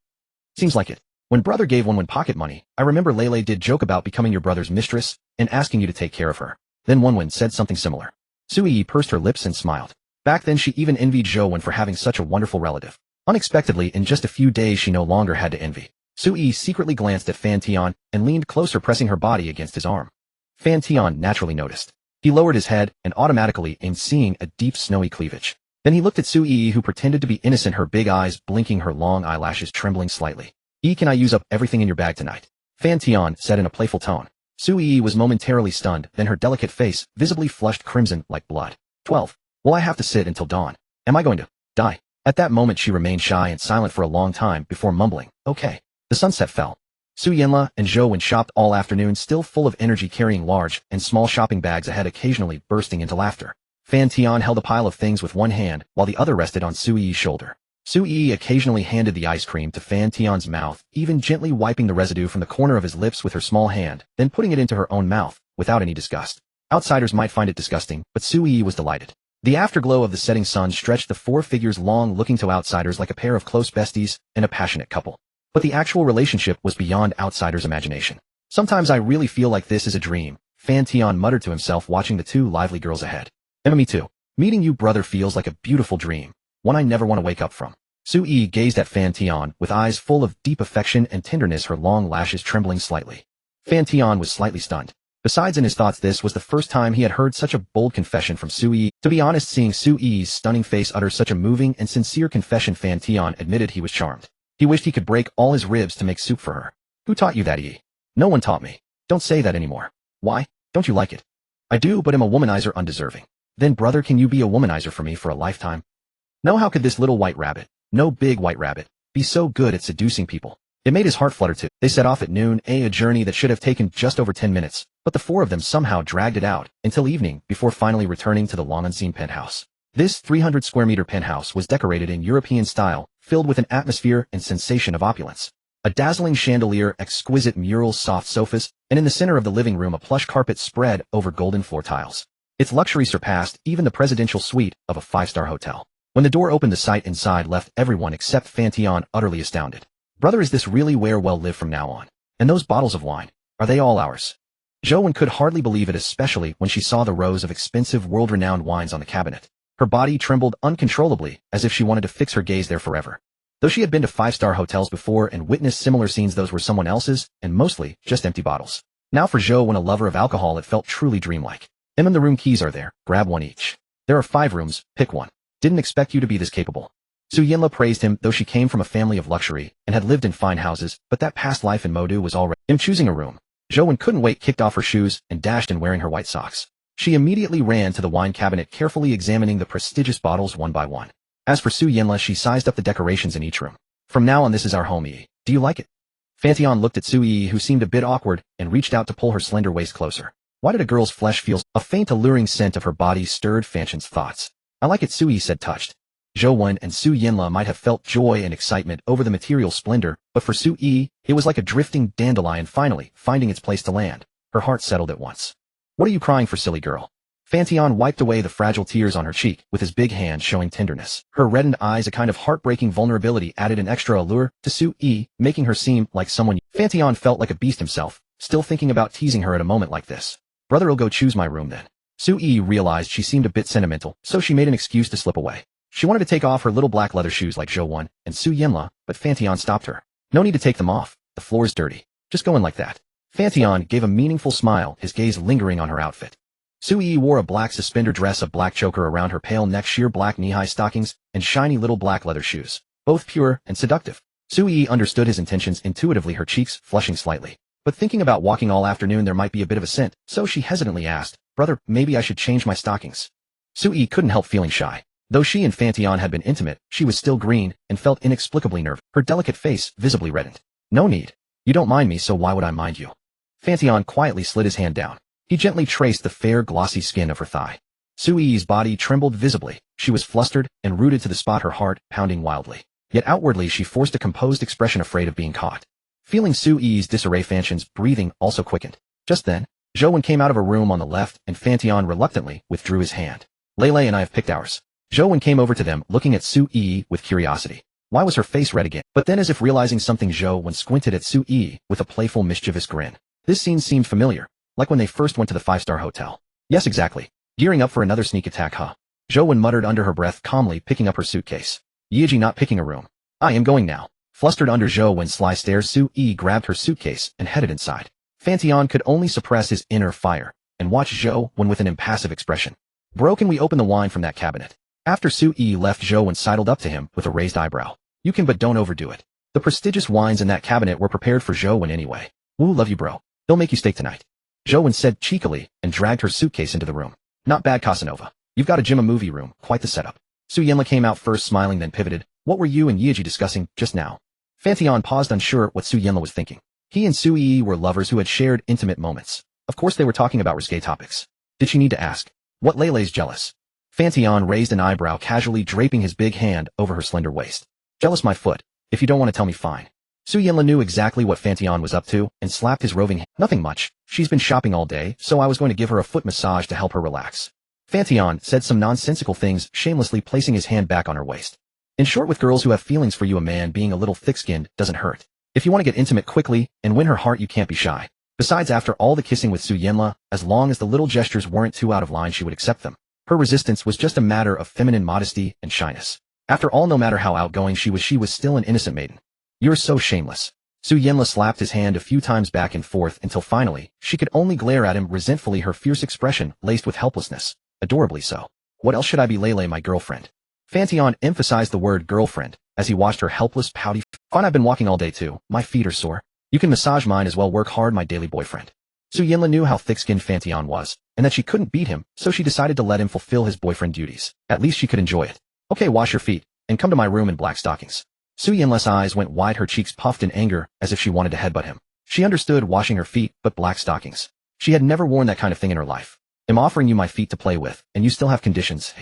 Seems like it. When brother gave one pocket money, I remember Lele did joke about becoming your brother's mistress and asking you to take care of her. Then Wenwen said something similar. Su Yi pursed her lips and smiled. Back then she even envied Zhou Wen for having such a wonderful relative. Unexpectedly, in just a few days she no longer had to envy. Su Yi secretly glanced at Fan Tian and leaned closer, pressing her body against his arm. Fan Tian naturally noticed. He lowered his head and automatically aimed, seeing a deep snowy cleavage. Then he looked at Su Yi, who pretended to be innocent, her big eyes blinking, her long eyelashes trembling slightly. Can I use up everything in your bag tonight? Fan Tian said in a playful tone. Su Yi was momentarily stunned, then her delicate face visibly flushed crimson like blood. 12. Will I have to sit until dawn? Am I going to die? At that moment she remained shy and silent for a long time before mumbling, okay. The sunset fell. Su Yanla and Zhou Wen shopped all afternoon, still full of energy, carrying large and small shopping bags ahead, occasionally bursting into laughter. Fan Tian held a pile of things with one hand, while the other rested on Su Yi's shoulder. Su Yi occasionally handed the ice cream to Fan Tian's mouth, even gently wiping the residue from the corner of his lips with her small hand, then putting it into her own mouth, without any disgust. Outsiders might find it disgusting, but Su Yi was delighted. The afterglow of the setting sun stretched the 4 figures long, looking to outsiders like a pair of close besties and a passionate couple. But the actual relationship was beyond outsiders' imagination. Sometimes I really feel like this is a dream, Fan Tian muttered to himself, watching the 2 lively girls ahead. Me too. Meeting you, brother, feels like a beautiful dream. one I never want to wake up from. Su Yi gazed at Fan Tian with eyes full of deep affection and tenderness, her long lashes trembling slightly. Fan Tian was slightly stunned. Besides, in his thoughts, this was the first time he had heard such a bold confession from Su Yi. To be honest, seeing Su Yi's stunning face utter such a moving and sincere confession, Fan Tian admitted he was charmed. He wished he could break all his ribs to make soup for her. Who taught you that, Yi? No one taught me. Don't say that anymore. Why? Don't you like it? I do, but am a womanizer undeserving. Then, brother, can you be a womanizer for me for a lifetime? No, how could this little white rabbit, no big white rabbit, be so good at seducing people? It made his heart flutter too. They set off at noon, a journey that should have taken just over 10 minutes, but the four of them somehow dragged it out until evening before finally returning to the long-unseen penthouse. This 300-square-meter penthouse was decorated in European style, filled with an atmosphere and sensation of opulence. A dazzling chandelier, exquisite murals, soft sofas, and in the center of the living room a plush carpet spread over golden floor tiles. Its luxury surpassed even the presidential suite of a five-star hotel. When the door opened, the sight inside left everyone except Fan Tian utterly astounded. Brother, is this really where we'll live from now on? And those bottles of wine, are they all ours? Zhou could hardly believe it, especially when she saw the rows of expensive world-renowned wines on the cabinet. Her body trembled uncontrollably, as if she wanted to fix her gaze there forever. Though she had been to five-star hotels before and witnessed similar scenes, those were someone else's, and mostly just empty bottles. Now for Zhou, when a lover of alcohol, it felt truly dreamlike. The room keys are there, grab one each. There are 5 rooms, pick one. Didn't expect you to be this capable. Su Yinla praised him, though she came from a family of luxury and had lived in fine houses, but that past life in Modu was already him choosing a room. Zhou couldn't wait, kicked off her shoes, and dashed in wearing her white socks. She immediately ran to the wine cabinet, carefully examining the prestigious bottles one by one. As for Su Yinla, she sized up the decorations in each room. From now on, this is our home, Yi. Do you like it? Fan Tian looked at Su Yi, who seemed a bit awkward, and reached out to pull her slender waist closer. Why did a girl's flesh feel? A faint, alluring scent of her body stirred Fan Tian's thoughts. I like it, Su Yi said, touched. Zhou and Su Yinla might have felt joy and excitement over the material splendor, but for Su Yi, it was like a drifting dandelion finally finding its place to land. Her heart settled at once. What are you crying for, silly girl? Fan Tian wiped away the fragile tears on her cheek with his big hand, showing tenderness. Her reddened eyes, a kind of heartbreaking vulnerability, added an extra allure to Su Yi, making her seem like someone. Fan Tian felt like a beast himself, still thinking about teasing her at a moment like this. Brother, I'll go choose my room then. Su Yi realized she seemed a bit sentimental, so she made an excuse to slip away. She wanted to take off her little black leather shoes like Zhou and Su Yinla, but Fan Tian stopped her. No need to take them off. The floor is dirty. Just go in like that. Fan Tian gave a meaningful smile, his gaze lingering on her outfit. Su Yi wore a black suspender dress, a black choker around her pale neck, sheer black knee-high stockings, and shiny little black leather shoes, both pure and seductive. Su Yi understood his intentions intuitively, her cheeks flushing slightly. But thinking about walking all afternoon, there might be a bit of a scent, so she hesitantly asked, Brother, maybe I should change my stockings. Su Yi couldn't help feeling shy. Though she and Fan Tian had been intimate, she was still green and felt inexplicably nervous, her delicate face visibly reddened. No need. You don't mind me, so why would I mind you? Fan Tian quietly slid his hand down. He gently traced the fair, glossy skin of her thigh. Su Yi's body trembled visibly. She was flustered and rooted to the spot, her heart pounding wildly. Yet outwardly she forced a composed expression, afraid of being caught. Feeling Su Yi's disarray, Fan Tian's breathing also quickened. Just then, Zhou came out of a room on the left, and Fan Tian reluctantly withdrew his hand. Lele and I have picked ours. Zhou came over to them, looking at Su Yi with curiosity. Why was her face red again? But then, as if realizing something, Zhou squinted at Su Yi with a playful, mischievous grin. This scene seemed familiar, like when they first went to the five-star hotel. Yes, exactly. Gearing up for another sneak attack, huh? Zhou muttered under her breath, calmly picking up her suitcase. Yiji not picking a room. I am going now. Flustered under Zhou's sly stares, Su Yi grabbed her suitcase and headed inside. Fan Tian could only suppress his inner fire and watch Zhou with an impassive expression. Bro, can we open the wine from that cabinet? After Su Yi left, Zhou sidled up to him with a raised eyebrow. You can, but don't overdo it. The prestigious wines in that cabinet were prepared for Zhou anyway. Woo, love you, bro. They'll make you steak tonight. Zhou said cheekily and dragged her suitcase into the room. Not bad, Casanova. You've got a gym, a movie room, quite the setup. Su Yinla came out first, smiling, then pivoted. What were you and Yiji discussing just now? Fan Tian paused, unsure what Su Yinla was thinking. He and Su Yi were lovers who had shared intimate moments. Of course they were talking about risque topics. Did she need to ask? What, Lele's jealous? Fan Tian raised an eyebrow, casually draping his big hand over her slender waist. Jealous my foot. If you don't want to tell me, fine. Su Yinla knew exactly what Fan Tian was up to and slapped his roving hand. Nothing much. She's been shopping all day, so I was going to give her a foot massage to help her relax. Fan Tian said some nonsensical things, shamelessly placing his hand back on her waist. In short, with girls who have feelings for you, a man being a little thick-skinned doesn't hurt. If you want to get intimate quickly and win her heart, you can't be shy. Besides, after all the kissing with Su Yinla, as long as the little gestures weren't too out of line, she would accept them. Her resistance was just a matter of feminine modesty and shyness. After all, no matter how outgoing she was still an innocent maiden. You're so shameless. Su Yinla slapped his hand a few times back and forth until finally, she could only glare at him resentfully, her fierce expression laced with helplessness. Adorably so. What else should I be, Lele, my girlfriend? Fan Tian emphasized the word girlfriend as he watched her helpless, pouty Fine, I've been walking all day too. My feet are sore. You can massage mine as well. Work hard, my daily boyfriend. Su Yinla knew how thick-skinned Fan Tian was, and that she couldn't beat him, so she decided to let him fulfill his boyfriend duties. At least she could enjoy it. Okay, wash your feet, and come to my room in black stockings. Su Yinla's eyes went wide, her cheeks puffed in anger, as if she wanted to headbutt him. She understood washing her feet, but black stockings. She had never worn that kind of thing in her life. I'm offering you my feet to play with, and you still have conditions.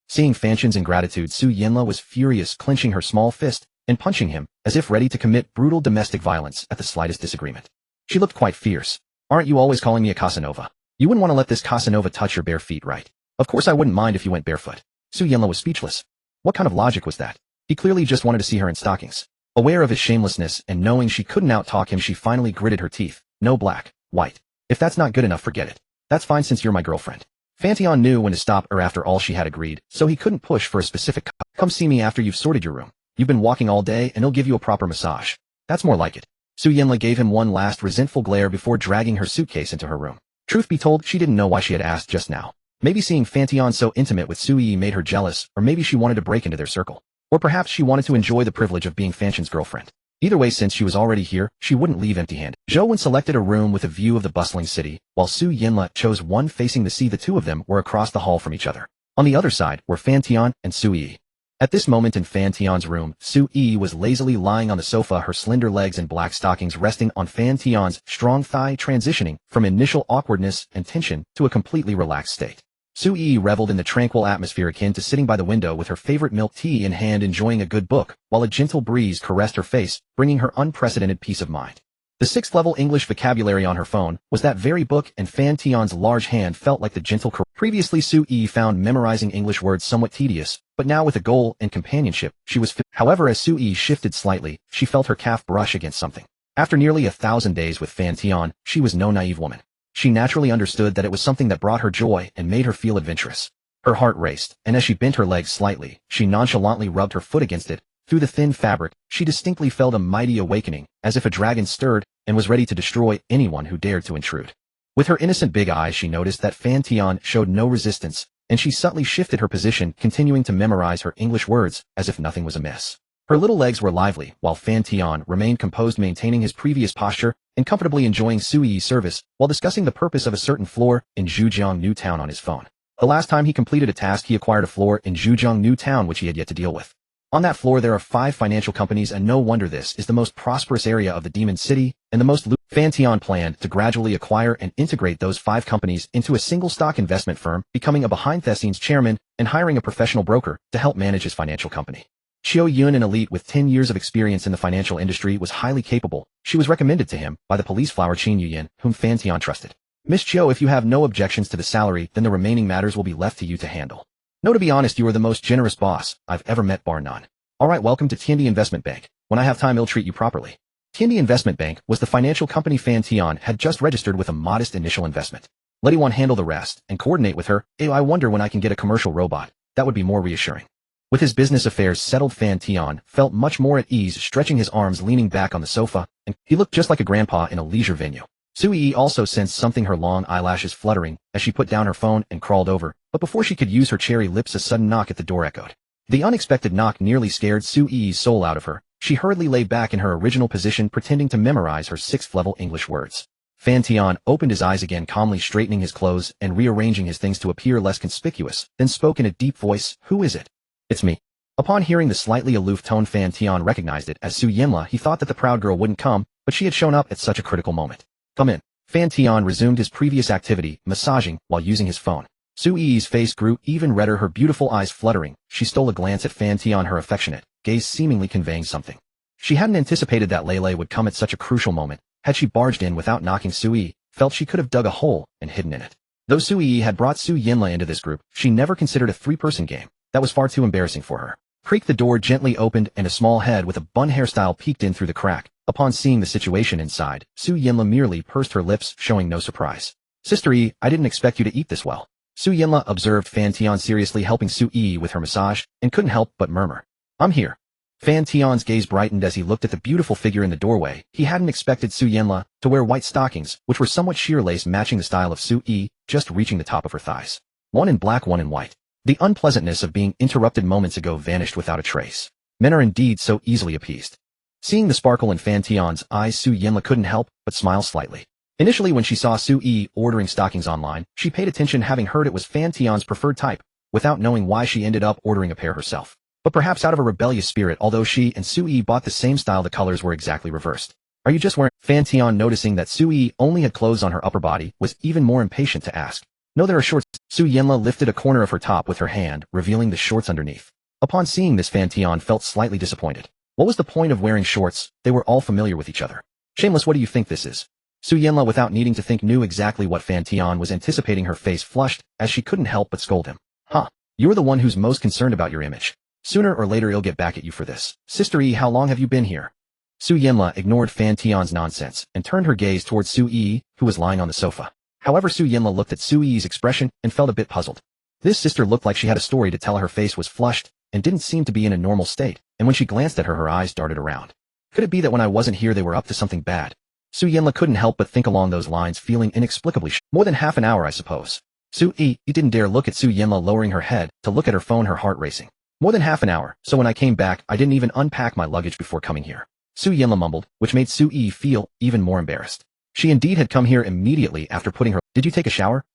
Seeing Fan Tian's ingratitude, Su Yinla was furious, clenching her small fist and punching him, as if ready to commit brutal domestic violence at the slightest disagreement. She looked quite fierce. Aren't you always calling me a Casanova? You wouldn't want to let this Casanova touch your bare feet, right? Of course I wouldn't mind if you went barefoot. Su Yinla was speechless. What kind of logic was that? He clearly just wanted to see her in stockings. Aware of his shamelessness and knowing she couldn't out-talk him, she finally gritted her teeth. No, black, white. If that's not good enough, forget it. That's fine since you're my girlfriend. Fan Tian knew when to stop her after all she had agreed, so he couldn't push for a specific come see me after you've sorted your room. You've been walking all day and he'll give you a proper massage. That's more like it. Su Yinla gave him one last resentful glare before dragging her suitcase into her room. Truth be told, she didn't know why she had asked just now. Maybe seeing Fan Tian so intimate with Su Yi made her jealous, or maybe she wanted to break into their circle. Or perhaps she wanted to enjoy the privilege of being Fan Tian's girlfriend. Either way, since she was already here, she wouldn't leave empty-handed. Zhou Wen selected a room with a view of the bustling city, while Su Yinla chose one facing the sea. The two of them were across the hall from each other. On the other side were Fan Tian and Su Yi. At this moment in Fan Tian's room, Su Yi was lazily lying on the sofa, her slender legs and black stockings resting on Fan Tian's strong thigh, transitioning from initial awkwardness and tension to a completely relaxed state. Su Yi reveled in the tranquil atmosphere akin to sitting by the window with her favorite milk tea in hand, enjoying a good book, while a gentle breeze caressed her face, bringing her unprecedented peace of mind. The 6th level English vocabulary on her phone was that very book, and Fan Tian's large hand felt like the gentle caress. Previously, Su Yi found memorizing English words somewhat tedious, but now with a goal and companionship, she was However, as Su Yi shifted slightly, she felt her calf brush against something. After nearly 1,000 days with Fan Tian, she was no naive woman. She naturally understood that it was something that brought her joy and made her feel adventurous. Her heart raced, and as she bent her legs slightly, she nonchalantly rubbed her foot against it. Through the thin fabric, she distinctly felt a mighty awakening, as if a dragon stirred and was ready to destroy anyone who dared to intrude. With her innocent big eyes, she noticed that Fan Tian showed no resistance, and she subtly shifted her position, continuing to memorize her English words as if nothing was amiss. Her little legs were lively, while Fan Tian remained composed, maintaining his previous posture and comfortably enjoying Su Yi's service while discussing the purpose of a certain floor in Zhujiang New Town on his phone. The last time he completed a task, he acquired a floor in Zhujiang New Town which he had yet to deal with. On that floor there are 5 financial companies, and no wonder this is the most prosperous area of the Demon City and the most Fan Tian planned to gradually acquire and integrate those 5 companies into a single stock investment firm, becoming a behind-the-scenes chairman and hiring a professional broker to help manage his financial company. Qiu Yun, an elite with 10 years of experience in the financial industry, was highly capable. She was recommended to him by the police flower Qin Yuyin, whom Fan Tian trusted. Miss Qiu, if you have no objections to the salary, then the remaining matters will be left to you to handle. No, to be honest, you are the most generous boss I've ever met, bar none. Alright, welcome to Tiandi Investment Bank. When I have time, I'll treat you properly. Tiandi Investment Bank was the financial company Fan Tian had just registered with a modest initial investment. Let anyone handle the rest and coordinate with her. I wonder when I can get a commercial robot. That would be more reassuring. With his business affairs settled, Fan Tian felt much more at ease, stretching his arms, leaning back on the sofa, and he looked just like a grandpa in a leisure venue. Su Yi also sensed something, her long eyelashes fluttering as she put down her phone and crawled over, but before she could use her cherry lips, a sudden knock at the door echoed. The unexpected knock nearly scared Su Yi's soul out of her. She hurriedly lay back in her original position, pretending to memorize her 6th level English words. Fan Tian opened his eyes again, calmly straightening his clothes and rearranging his things to appear less conspicuous, then spoke in a deep voice, "Who is it?" "It's me." Upon hearing the slightly aloof tone, Fan Tian recognized it as Su Yinla. He thought that the proud girl wouldn't come, but she had shown up at such a critical moment. "Come in." Fan Tian resumed his previous activity, massaging while using his phone. Su Yi's face grew even redder, her beautiful eyes fluttering. She stole a glance at Fan Tian, her affectionate gaze seemingly conveying something. She hadn't anticipated that Lele would come at such a crucial moment. Had she barged in without knocking, Su Yi felt she could have dug a hole and hidden in it. Though Su Yi had brought Su Yinla into this group, she never considered a 3-person game. That was far too embarrassing for her. Creak, the door gently opened and a small head with a bun hairstyle peeked in through the crack. Upon seeing the situation inside, Su Yinla merely pursed her lips, showing no surprise. "Sister Yi, I didn't expect you to eat this well." Su Yinla observed Fan Tian seriously helping Su Yi with her massage and couldn't help but murmur. I'm here. Fan Tian's gaze brightened as he looked at the beautiful figure in the doorway. He hadn't expected Su Yanla to wear white stockings, which were somewhat sheer lace matching the style of Su Yi, just reaching the top of her thighs. One in black, one in white. The unpleasantness of being interrupted moments ago vanished without a trace. Men are indeed so easily appeased. Seeing the sparkle in Fan Tian's eyes, Su Yanla couldn't help but smile slightly. Initially when she saw Su Yi ordering stockings online, she paid attention having heard it was Fan Tian's preferred type, without knowing why she ended up ordering a pair herself. But perhaps out of a rebellious spirit, although she and Su Yi bought the same style, the colors were exactly reversed. Are you just wearing? Fan Tian, noticing that Su Yi only had clothes on her upper body, was even more impatient to ask. No, there are shorts. Su Yanla lifted a corner of her top with her hand, revealing the shorts underneath. Upon seeing this, Fan Tian felt slightly disappointed. What was the point of wearing shorts? They were all familiar with each other. Shameless, what do you think this is? Su Yanla, without needing to think, knew exactly what Fan Tian was anticipating. Her face flushed, as she couldn't help but scold him. Huh. You're the one who's most concerned about your image. Sooner or later he'll get back at you for this. Sister Yi, how long have you been here? Su Yanla ignored Fan Tian's nonsense and turned her gaze towards Su Yi, who was lying on the sofa. However, Su Yanla looked at Su Yi's expression and felt a bit puzzled. This sister looked like she had a story to tell. Her face was flushed and didn't seem to be in a normal state, and when she glanced at her, her eyes darted around. Could it be that when I wasn't here they were up to something bad? Su Yanla couldn't help but think along those lines, feeling inexplicably more than half an hour, I suppose. Su Yi didn't dare look at Su Yanla, lowering her head to look at her phone, her heart racing. More than half an hour, so when I came back, I didn't even unpack my luggage before coming here. Su Yanla mumbled, which made Su Yi feel even more embarrassed. She indeed had come here immediately after putting her. Did you take a shower?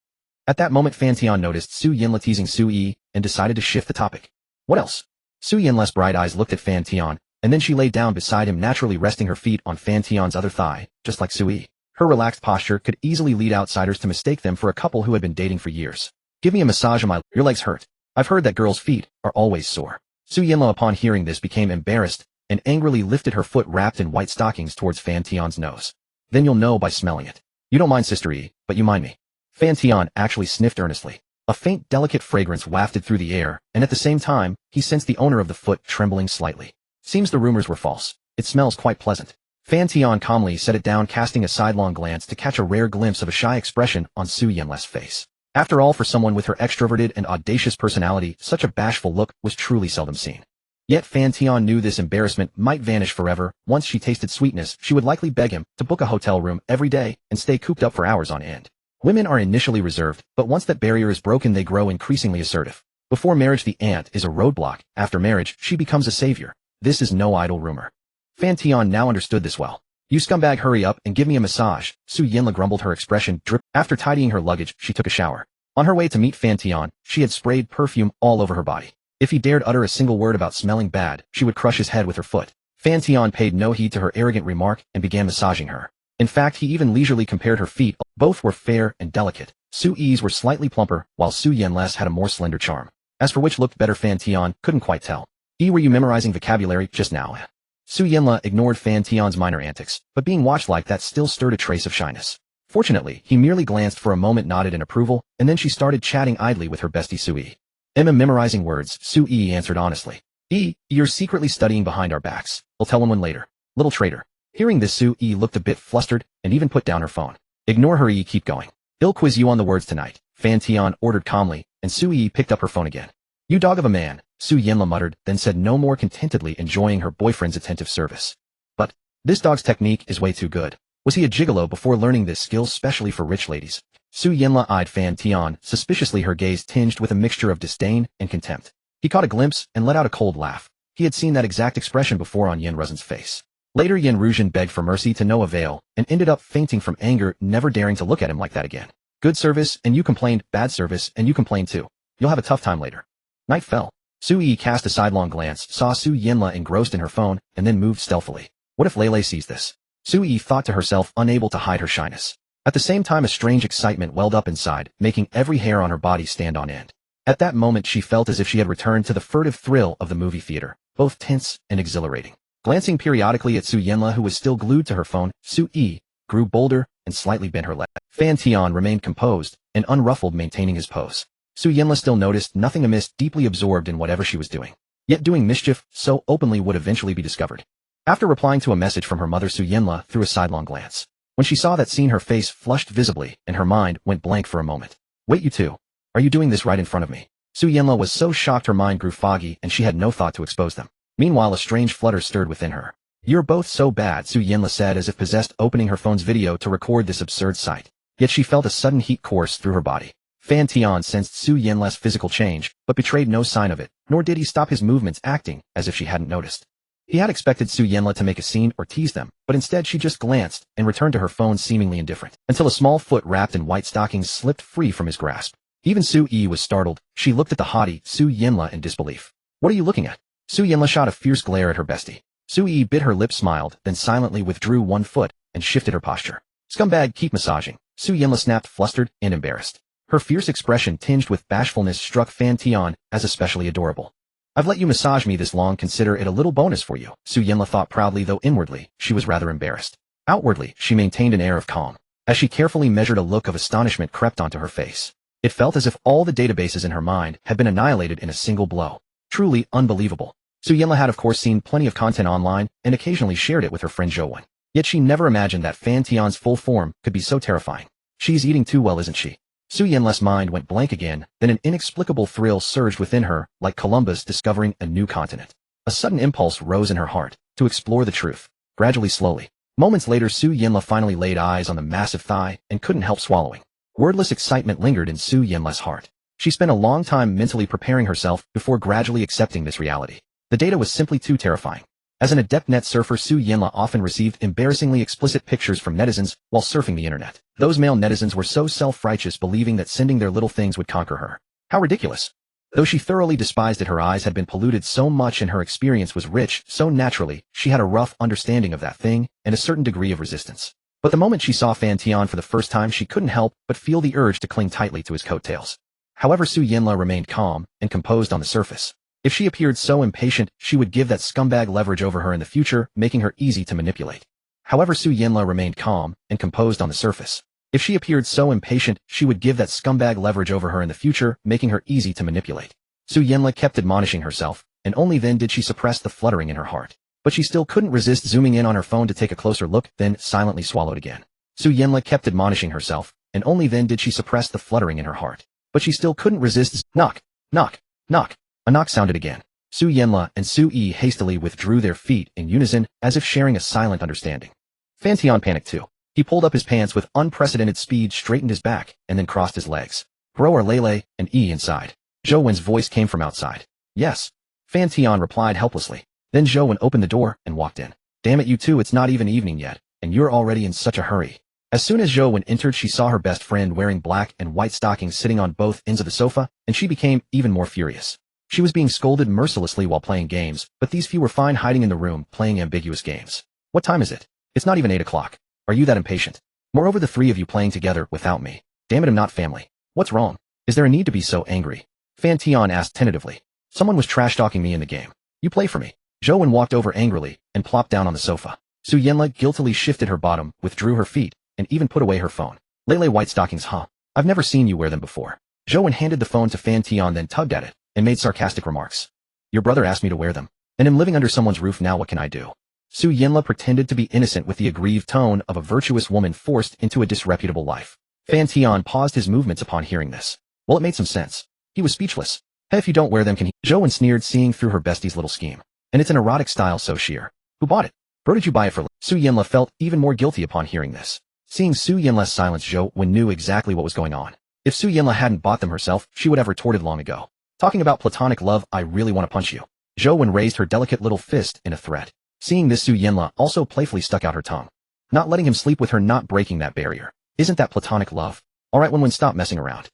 At that moment, Fan Tian noticed Su Yanla teasing Su Yi and decided to shift the topic. What else? Su Yanla's bright eyes looked at Fan Tian, and then she lay down beside him, naturally resting her feet on Fan Tian's other thigh, just like Su Yi. Her relaxed posture could easily lead outsiders to mistake them for a couple who had been dating for years. Give me a massage on your legs hurt. I've heard that girls' feet are always sore. Su Yanla, upon hearing this, became embarrassed and angrily lifted her foot wrapped in white stockings towards Fan Tian's nose. Then you'll know by smelling it. You don't mind, Sister Yi, but you mind me. Fan Tian actually sniffed earnestly. A faint, delicate fragrance wafted through the air, and at the same time, he sensed the owner of the foot trembling slightly. Seems the rumors were false. It smells quite pleasant. Fan Tian calmly set it down, casting a sidelong glance to catch a rare glimpse of a shy expression on Su Yanla's face. After all, for someone with her extroverted and audacious personality, such a bashful look was truly seldom seen. Yet Fan Tian knew this embarrassment might vanish forever. Once she tasted sweetness, she would likely beg him to book a hotel room every day and stay cooped up for hours on end. Women are initially reserved, but once that barrier is broken, they grow increasingly assertive. Before marriage, the aunt is a roadblock. After marriage, she becomes a savior. This is no idle rumor. Fan Tian now understood this well. You scumbag, hurry up and give me a massage. Su Yanla grumbled, her expression dripped. After tidying her luggage, she took a shower. On her way to meet Fan Tian, she had sprayed perfume all over her body. If he dared utter a single word about smelling bad, she would crush his head with her foot. Fan Tian paid no heed to her arrogant remark and began massaging her. In fact, he even leisurely compared her feet. Both were fair and delicate. Su Yi's were slightly plumper, while Su Yanla's had a more slender charm. As for which looked better, Fan Tian couldn't quite tell. Were you memorizing vocabulary just now? Su Yanla ignored Fan Tian's minor antics, but being watched like that still stirred a trace of shyness. Fortunately, he merely glanced for a moment, nodded in approval, and then she started chatting idly with her bestie Su Yi. Memorizing words, Su Yi answered honestly. You're secretly studying behind our backs. We'll tell one later. Little traitor. Hearing this, Su Yi looked a bit flustered and even put down her phone. Ignore her, Yi, keep going. I'll quiz you on the words tonight, Fan Tian ordered calmly, and Su Yi picked up her phone again. You dog of a man, Su Yanla muttered, then said no more, contentedly enjoying her boyfriend's attentive service. But this dog's technique is way too good. Was he a gigolo before learning this skill specially for rich ladies? Su Yanla eyed Fan Tian suspiciously, her gaze tinged with a mixture of disdain and contempt. He caught a glimpse and let out a cold laugh. He had seen that exact expression before on Yen Ruzhen's face. Later, Yen Ruzhen begged for mercy to no avail and ended up fainting from anger, never daring to look at him like that again. Good service and you complained, bad service and you complained too. You'll have a tough time later. Night fell. Su Yi cast a sidelong glance, saw Su Yanla engrossed in her phone, and then moved stealthily. What if Lele sees this? Su Yi thought to herself, unable to hide her shyness. At the same time, a strange excitement welled up inside, making every hair on her body stand on end. At that moment, she felt as if she had returned to the furtive thrill of the movie theater, both tense and exhilarating. Glancing periodically at Su Yanla, who was still glued to her phone, Su Yi grew bolder and slightly bent her leg. Fan Tian remained composed and unruffled, maintaining his pose. Su Yanla still noticed nothing amiss, deeply absorbed in whatever she was doing. Yet doing mischief so openly would eventually be discovered. After replying to a message from her mother, Su Yanla threw a sidelong glance. When she saw that scene, her face flushed visibly, and her mind went blank for a moment. Wait, you two? Are you doing this right in front of me? Su Yanla was so shocked her mind grew foggy and she had no thought to expose them. Meanwhile, a strange flutter stirred within her. You're both so bad, Su Yinla said as if possessed, opening her phone's video to record this absurd sight. Yet she felt a sudden heat course through her body. Fan Tian sensed Su Yinla's physical change, but betrayed no sign of it, nor did he stop his movements, acting as if she hadn't noticed. He had expected Su Yinla to make a scene or tease them, but instead she just glanced and returned to her phone seemingly indifferent, until a small foot wrapped in white stockings slipped free from his grasp. Even Su Yi was startled. She looked at the haughty Su Yinla in disbelief. What are you looking at? Su Yinla shot a fierce glare at her bestie. Su Yi bit her lip, smiled, then silently withdrew one foot and shifted her posture. Scumbag, keep massaging. Su Yinla snapped, flustered and embarrassed. Her fierce expression tinged with bashfulness struck Fan Tian as especially adorable. I've let you massage me this long, consider it a little bonus for you, Su Yinla thought proudly, though inwardly she was rather embarrassed. Outwardly, she maintained an air of calm. As she carefully measured, a look of astonishment crept onto her face. It felt as if all the databases in her mind had been annihilated in a single blow. Truly unbelievable. Su Yinla had of course seen plenty of content online and occasionally shared it with her friend Zhou. Yet she never imagined that Fan Tian's full form could be so terrifying. She's eating too well, isn't she? Su Yinla's mind went blank again, then an inexplicable thrill surged within her, like Columbus discovering a new continent. A sudden impulse rose in her heart, to explore the truth. Gradually, slowly. Moments later, Su Yinla finally laid eyes on the massive thigh and couldn't help swallowing. Wordless excitement lingered in Su Yinla's heart. She spent a long time mentally preparing herself before gradually accepting this reality. The data was simply too terrifying. As an adept net surfer, Su Yinla often received embarrassingly explicit pictures from netizens while surfing the internet. Those male netizens were so self-righteous, believing that sending their little things would conquer her. How ridiculous. Though she thoroughly despised it, her eyes had been polluted so much and her experience was rich, so naturally, she had a rough understanding of that thing and a certain degree of resistance. But the moment she saw Fan Tian for the first time, she couldn't help but feel the urge to cling tightly to his coattails. However, Su Yinla remained calm and composed on the surface. If she appeared so impatient, she would give that scumbag leverage over her in the future, making her easy to manipulate. However, Su Yinla remained calm and composed on the surface. If she appeared so impatient, she would give that scumbag leverage over her in the future, making her easy to manipulate. Su Yinla kept admonishing herself, and only then did she suppress the fluttering in her heart. But she still couldn't resist zooming in on her phone to take a closer look, then silently swallowed again. Su Yinla kept admonishing herself, and only then did she suppress the fluttering in her heart. But she still couldn't resist. Knock, knock, knock. A knock sounded again. Su Yinla and Su Yi hastily withdrew their feet in unison, as if sharing a silent understanding. Fan Tian panicked too. He pulled up his pants with unprecedented speed, straightened his back, and then crossed his legs. Bro, are Lele and E inside? Zhou voice came from outside. Yes. Fan Tian replied helplessly. Then Zhou opened the door and walked in. Damn it, you two, it's not even evening yet, and you're already in such a hurry. As soon as Zhou entered, she saw her best friend wearing black and white stockings sitting on both ends of the sofa, and she became even more furious. She was being scolded mercilessly while playing games, but these few were fine hiding in the room playing ambiguous games. What time is it? It's not even 8 o'clock. Are you that impatient? Moreover, the three of you playing together without me. Damn it, I'm not family. What's wrong? Is there a need to be so angry? Fan Tian asked tentatively. Someone was trash-talking me in the game. You play for me. Zhou walked over angrily and plopped down on the sofa. Su Yinla guiltily shifted her bottom, withdrew her feet, and even put away her phone. Lele white stockings, huh? I've never seen you wear them before. Zhou handed the phone to Fan Tian, then tugged at it and made sarcastic remarks. Your brother asked me to wear them, and I'm living under someone's roof now, what can I do? Su Yinla pretended to be innocent with the aggrieved tone of a virtuous woman forced into a disreputable life. Fan Tian paused his movements upon hearing this. Well, it made some sense. He was speechless. Hey, if you don't wear them, can he? Zhou sneered, seeing through her bestie's little scheme. And it's an erotic style so sheer. Who bought it? Bro, did you buy it for? Su Yinla felt even more guilty upon hearing this. Seeing Su Yinla's silence, Zhou knew exactly what was going on. If Su Yinla hadn't bought them herself, she would have retorted long ago. Talking about platonic love, I really want to punch you. Zhou raised her delicate little fist in a threat. Seeing this, Su Yinla also playfully stuck out her tongue. Not letting him sleep with her, not breaking that barrier. Isn't that platonic love? Alright, when stop messing around.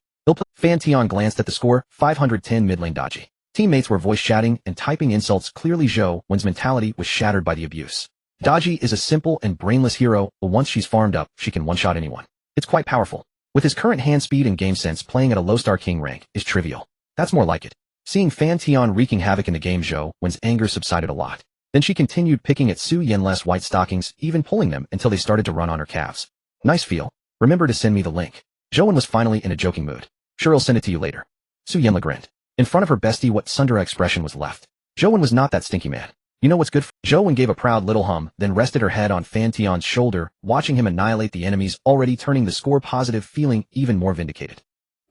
Fan Tian glanced at the score, 510 mid-lane dodgy. Teammates were voice chatting and typing insults. Clearly Zhou's mentality was shattered by the abuse. Dodgy is a simple and brainless hero, but once she's farmed up, she can one-shot anyone. It's quite powerful. With his current hand speed and game sense, playing at a low-star king rank is trivial. That's more like it. Seeing Fan Tian wreaking havoc in the game, Zhou's anger subsided a lot. Then she continued picking at Su Yinla's white stockings, even pulling them until they started to run on her calves. Nice feel. Remember to send me the link. Zhou was finally in a joking mood. Sure, I'll send it to you later. Su Yinla grinned. In front of her bestie, what Sundara expression was left. Zhou was not that stinky man. You know what's good for? Zhou gave a proud little hum, then rested her head on Fan Tian's shoulder, watching him annihilate the enemies, already turning the score positive, feeling even more vindicated.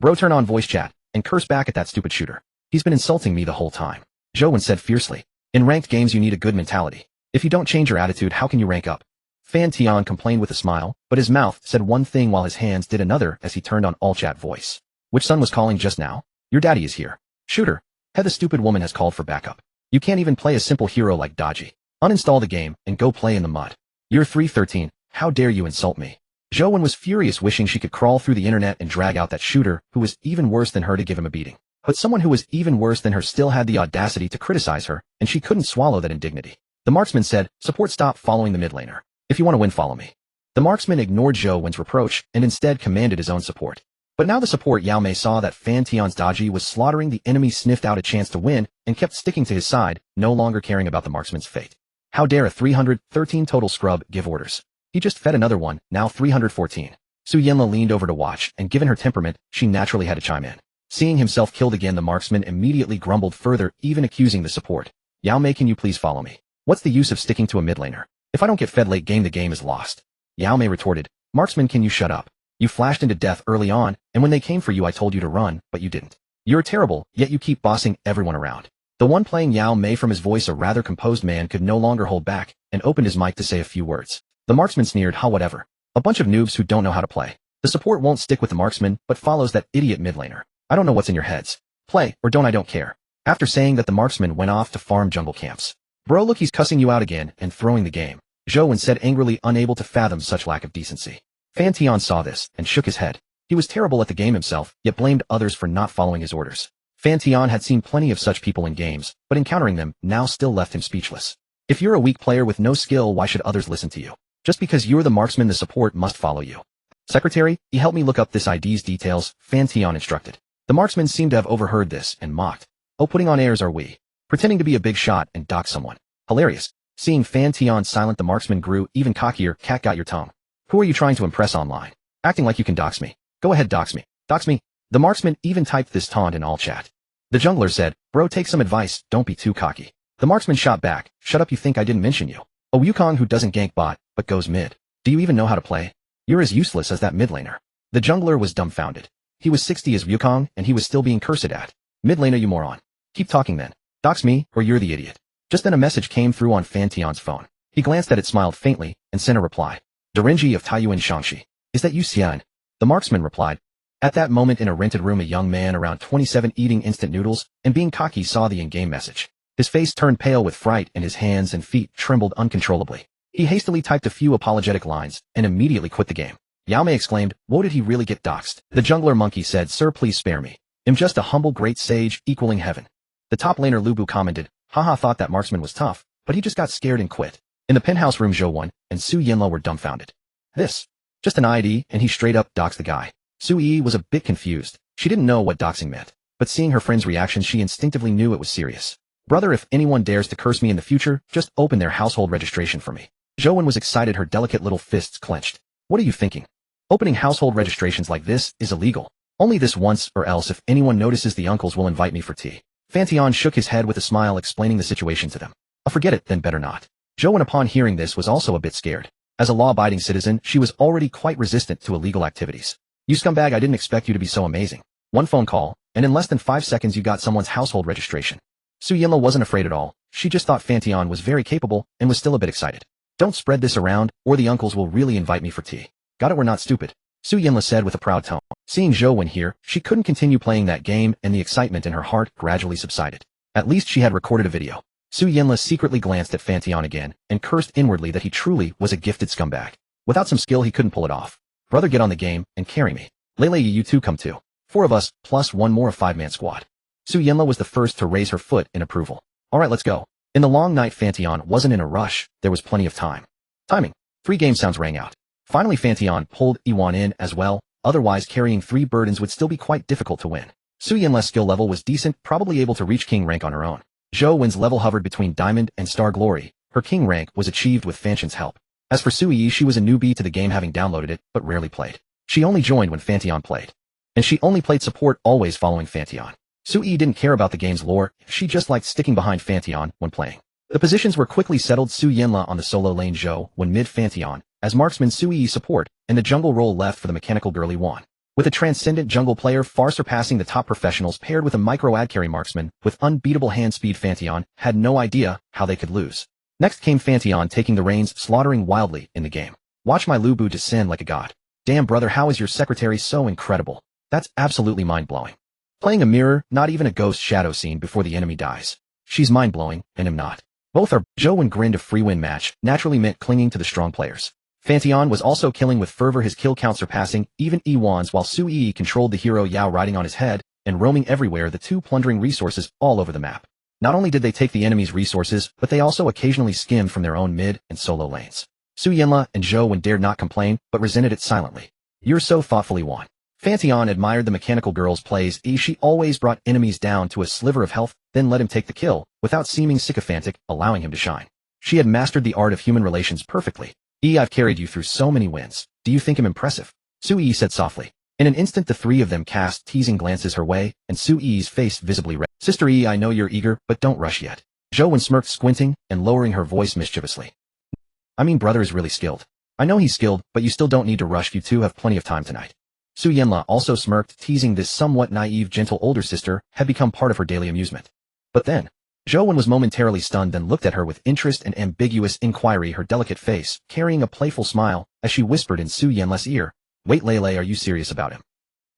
Bro, turn on voice chat, and curse back at that stupid shooter. He's been insulting me the whole time. Zhou said fiercely. In ranked games you need a good mentality. If you don't change your attitude, how can you rank up? Fan Tian complained with a smile, but his mouth said one thing while his hands did another as he turned on all chat voice. Which son was calling just now? Your daddy is here. Shooter. Hey, the stupid woman has called for backup. You can't even play a simple hero like Dodgy. Uninstall the game and go play in the mud. You're 313. How dare you insult me? Zhou was furious, wishing she could crawl through the internet and drag out that shooter who was even worse than her to give him a beating. But someone who was even worse than her still had the audacity to criticize her, and she couldn't swallow that indignity. The marksman said, support, stop following the mid laner. If you want to win, follow me. The marksman ignored Zhou's reproach and instead commanded his own support. But now the support Yao Mei saw that Fan Tian's Dodgy was slaughtering the enemy, sniffed out a chance to win and kept sticking to his side, no longer caring about the marksman's fate. How dare a 313 total scrub give orders? He just fed another one, now 314. Su Yanla leaned over to watch, and given her temperament, she naturally had to chime in. Seeing himself killed again, the marksman immediately grumbled further, even accusing the support. Yao Mei, can you please follow me? What's the use of sticking to a mid laner? If I don't get fed late game, the game is lost. Yao Mei retorted, marksman, can you shut up? You flashed into death early on, and when they came for you I told you to run, but you didn't. You're terrible, yet you keep bossing everyone around. The one playing Yao Mei, from his voice a rather composed man, could no longer hold back, and opened his mic to say a few words. The marksman sneered, ha, whatever. A bunch of noobs who don't know how to play. The support won't stick with the marksman, but follows that idiot mid laner. I don't know what's in your heads. Play, or don't, I don't care. After saying that, the marksman went off to farm jungle camps. Bro, look, he's cussing you out again and throwing the game. Zhou said angrily, unable to fathom such lack of decency. Fan Tian saw this and shook his head. He was terrible at the game himself, yet blamed others for not following his orders. Fan Tian had seen plenty of such people in games, but encountering them now still left him speechless. If you're a weak player with no skill, why should others listen to you? Just because you're the marksman, the support must follow you. Secretary, you help me look up this ID's details, Fan Tian instructed. The marksman seemed to have overheard this and mocked. Oh, putting on airs are we? Pretending to be a big shot and dox someone. Hilarious. Seeing Fan Tian silent, the marksman grew even cockier. Cat, got your tongue. Who are you trying to impress online? Acting like you can dox me. Go ahead, dox me. Dox me. The marksman even typed this taunt in all chat. The jungler said, bro, take some advice, don't be too cocky. The marksman shot back, shut up, you think I didn't mention you? A Wukong who doesn't gank bot, but goes mid. Do you even know how to play? You're as useless as that mid laner. The jungler was dumbfounded. He was 60 as Wukong, and he was still being cursed at. Mid laner, you moron. Keep talking then. Dox me, or you're the idiot. Just then a message came through on Fan Tian's phone. He glanced at it, smiled faintly, and sent a reply. Dorinji of Taiyuan Shangxi. Is that you, Xian? The marksman replied. At that moment, in a rented room, a young man around 27 eating instant noodles and being cocky saw the in-game message. His face turned pale with fright and his hands and feet trembled uncontrollably. He hastily typed a few apologetic lines and immediately quit the game. Yao Mei exclaimed, whoa, did he really get doxed? The jungler monkey said, sir, please spare me. I'm just a humble great sage equaling heaven. The top laner Lubu commented, haha, thought that marksman was tough, but he just got scared and quit. In the penthouse room, Zhou and Su Yanla were dumbfounded. This? Just an ID, and he straight up doxed the guy. Su Yi was a bit confused. She didn't know what doxing meant, but seeing her friend's reaction, she instinctively knew it was serious. Brother, if anyone dares to curse me in the future, just open their household registration for me. Zhou was excited, her delicate little fists clenched. What are you thinking? Opening household registrations like this is illegal. Only this once, or else if anyone notices, the uncles will invite me for tea. Fan Tian shook his head with a smile, explaining the situation to them. Oh, forget it, then better not. Zhou, upon hearing this, was also a bit scared. As a law-abiding citizen, she was already quite resistant to illegal activities. You scumbag, I didn't expect you to be so amazing. One phone call, and in less than 5 seconds you got someone's household registration. Su Yanla wasn't afraid at all. She just thought Fan Tian was very capable and was still a bit excited. Don't spread this around, or the uncles will really invite me for tea. Got it, we're not stupid. Su Yanla said with a proud tone. Seeing Zhou here, she couldn't continue playing that game, and the excitement in her heart gradually subsided. At least she had recorded a video. Su Yanla secretly glanced at Fan Tian again, and cursed inwardly that he truly was a gifted scumbag. Without some skill he couldn't pull it off. Brother, get on the game, and carry me. Lele, you two come too. 4 of us, plus 1 more, a 5-man squad. Su Yanla was the first to raise her foot in approval. Alright, let's go. In the long night, Fan Tian wasn't in a rush, there was plenty of time. Timing. 3 game sounds rang out. Finally, Fan Tian pulled Iwan in as well, otherwise carrying 3 burdens would still be quite difficult to win. Su Yanla's skill level was decent, probably able to reach king rank on her own. Zhou level hovered between diamond and star glory. Her king rank was achieved with Fan Tian's help. As for Su Yi, she was a newbie to the game, having downloaded it, but rarely played. She only joined when Fan Tian played. And she only played support, always following Fan Tian. Su Yi didn't care about the game's lore, she just liked sticking behind Fan Tian when playing. The positions were quickly settled. Su Yanla on the solo lane, Zhou when mid Fan Tian, as marksman Su Yi support, and the jungle role left for the mechanical girl Iwan. With a transcendent jungle player far surpassing the top professionals paired with a micro-ad carry marksman with unbeatable hand speed, Fan Tian had no idea how they could lose. Next came Fan Tian taking the reins, slaughtering wildly in the game. Watch my Lubu descend like a god. Damn brother, how is your secretary so incredible? That's absolutely mind-blowing. Playing a mirror, not even a ghost shadow scene before the enemy dies. She's mind-blowing, and I'm not. Both are. Zhou and grinned. A free win match naturally meant clinging to the strong players. Fan Tian was also killing with fervor, his kill count surpassing even Ewan's, while Su Yi controlled the hero Yao riding on his head and roaming everywhere, the two plundering resources all over the map. Not only did they take the enemy's resources, but they also occasionally skimmed from their own mid and solo lanes. Su Yanla and Zhou Wen dared not complain, but resented it silently. You're so thoughtfully won. Fan Tian admired the mechanical girl's plays. She always brought enemies down to a sliver of health, then let him take the kill, without seeming sycophantic, allowing him to shine. She had mastered the art of human relations perfectly. I've carried you through so many wins. Do you think I'm impressive? Su Yi said softly. In an instant the three of them cast teasing glances her way, and Su Yi's face visibly red. Sister I know you're eager, but don't rush yet. Zhou Wen smirked, squinting and lowering her voice mischievously. I mean, brother is really skilled. I know he's skilled, but you still don't need to rush. You two have plenty of time tonight. Su Yanla also smirked, teasing this somewhat naive, gentle older sister had become part of her daily amusement. But then, Zhou Wen was momentarily stunned, then looked at her with interest and ambiguous inquiry, her delicate face carrying a playful smile as she whispered in Su Yanla's ear, Wait, Lele, are you serious about him?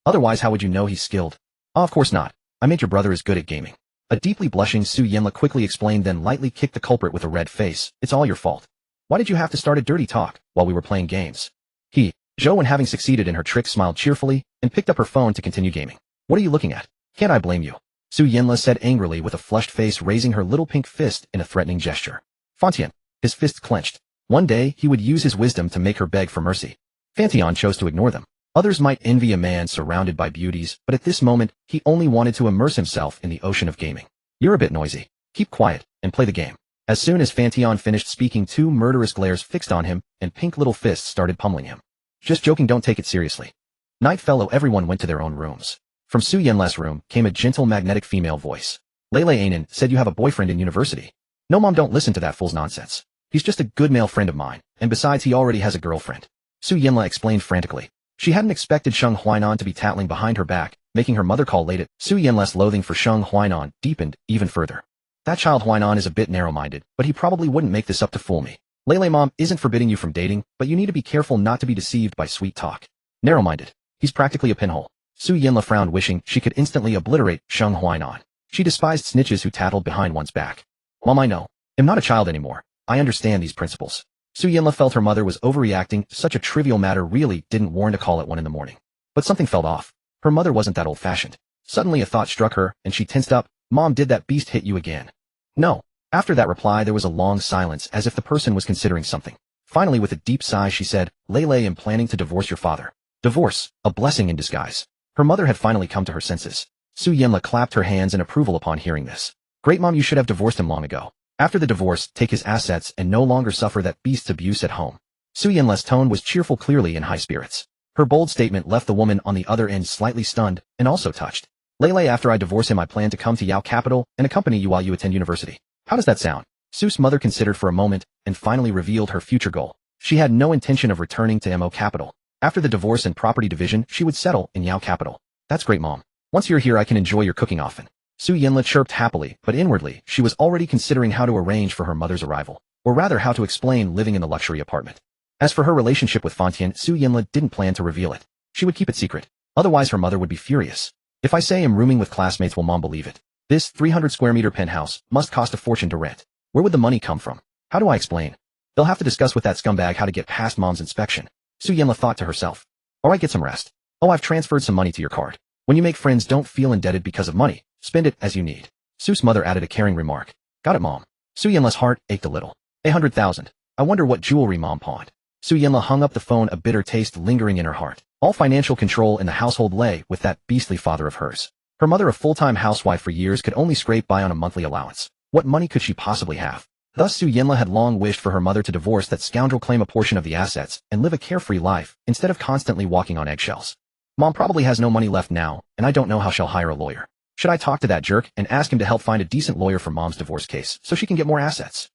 Otherwise how would you know he's skilled? Oh, of course not. I meant your brother is good at gaming. A deeply blushing Su Yanla quickly explained, then lightly kicked the culprit with a red face. It's all your fault. Why did you have to start a dirty talk while we were playing games? Zhou Wen, having succeeded in her trick, smiled cheerfully and picked up her phone to continue gaming. What are you looking at? Can't I blame you? Su Yanla said angrily with a flushed face, raising her little pink fist in a threatening gesture. Fan Tian, his fists clenched. One day, he would use his wisdom to make her beg for mercy. Fan Tian chose to ignore them. Others might envy a man surrounded by beauties, but at this moment, he only wanted to immerse himself in the ocean of gaming. You're a bit noisy. Keep quiet and play the game. As soon as Fan Tian finished speaking, two murderous glares fixed on him, and pink little fists started pummeling him. Just joking, don't take it seriously. Night fellow, everyone went to their own rooms. From Su Yanla's room came a gentle, magnetic female voice. Lele Anan said you have a boyfriend in university. No mom, don't listen to that fool's nonsense. He's just a good male friend of mine, and besides he already has a girlfriend. Su Yanla explained frantically. She hadn't expected Sheng Huainan to be tattling behind her back, making her mother call late. Su Yanla's loathing for Sheng Huainan deepened even further. That child Huainan is a bit narrow-minded, but he probably wouldn't make this up to fool me. Lele mom isn't forbidding you from dating, but you need to be careful not to be deceived by sweet talk. Narrow-minded. He's practically a pinhole. Su Yanla frowned, wishing she could instantly obliterate Sheng Huainan. She despised snitches who tattled behind one's back. Mom, I know. I'm not a child anymore. I understand these principles. Su Yanla felt her mother was overreacting. Such a trivial matter really didn't warrant a call at 1 in the morning. But something felt off. Her mother wasn't that old-fashioned. Suddenly a thought struck her, and she tensed up. Mom, did that beast hit you again? No. After that reply there was a long silence, as if the person was considering something. Finally, with a deep sigh, she said, Lele, am planning to divorce your father. Divorce, a blessing in disguise. Her mother had finally come to her senses. Su Yanla clapped her hands in approval upon hearing this. Great mom, you should have divorced him long ago. After the divorce, take his assets and no longer suffer that beast's abuse at home. Su Yanla's tone was cheerful, clearly in high spirits. Her bold statement left the woman on the other end slightly stunned and also touched. Lele, after I divorce him I plan to come to Yao capital and accompany you while you attend university. How does that sound? Su's mother considered for a moment and finally revealed her future goal. She had no intention of returning to Mo capital. After the divorce and property division, she would settle in Yao capital. That's great, mom. Once you're here I can enjoy your cooking often. Su Yanla chirped happily, but inwardly she was already considering how to arrange for her mother's arrival, or rather how to explain living in the luxury apartment. As for her relationship with Fan Tian, Su Yanla didn't plan to reveal it. She would keep it secret. Otherwise her mother would be furious. If I say I'm rooming with classmates, will mom believe it? This 300 square meter penthouse must cost a fortune to rent. Where would the money come from? How do I explain? They'll have to discuss with that scumbag how to get past mom's inspection. Su Yanla thought to herself. Alright, get some rest. Oh, I've transferred some money to your card. When you make friends, don't feel indebted because of money. Spend it as you need. Su's mother added a caring remark. Got it, mom. Su Yanla's heart ached a little. 100,000. I wonder what jewelry mom pawned. Su Yanla hung up the phone, a bitter taste lingering in her heart. All financial control in the household lay with that beastly father of hers. Her mother, a full-time housewife for years, could only scrape by on a monthly allowance. What money could she possibly have? Thus Su Yanla had long wished for her mother to divorce that scoundrel, claim a portion of the assets, and live a carefree life, instead of constantly walking on eggshells. Mom probably has no money left now, and I don't know how she'll hire a lawyer. Should I talk to that jerk and ask him to help find a decent lawyer for mom's divorce case so she can get more assets?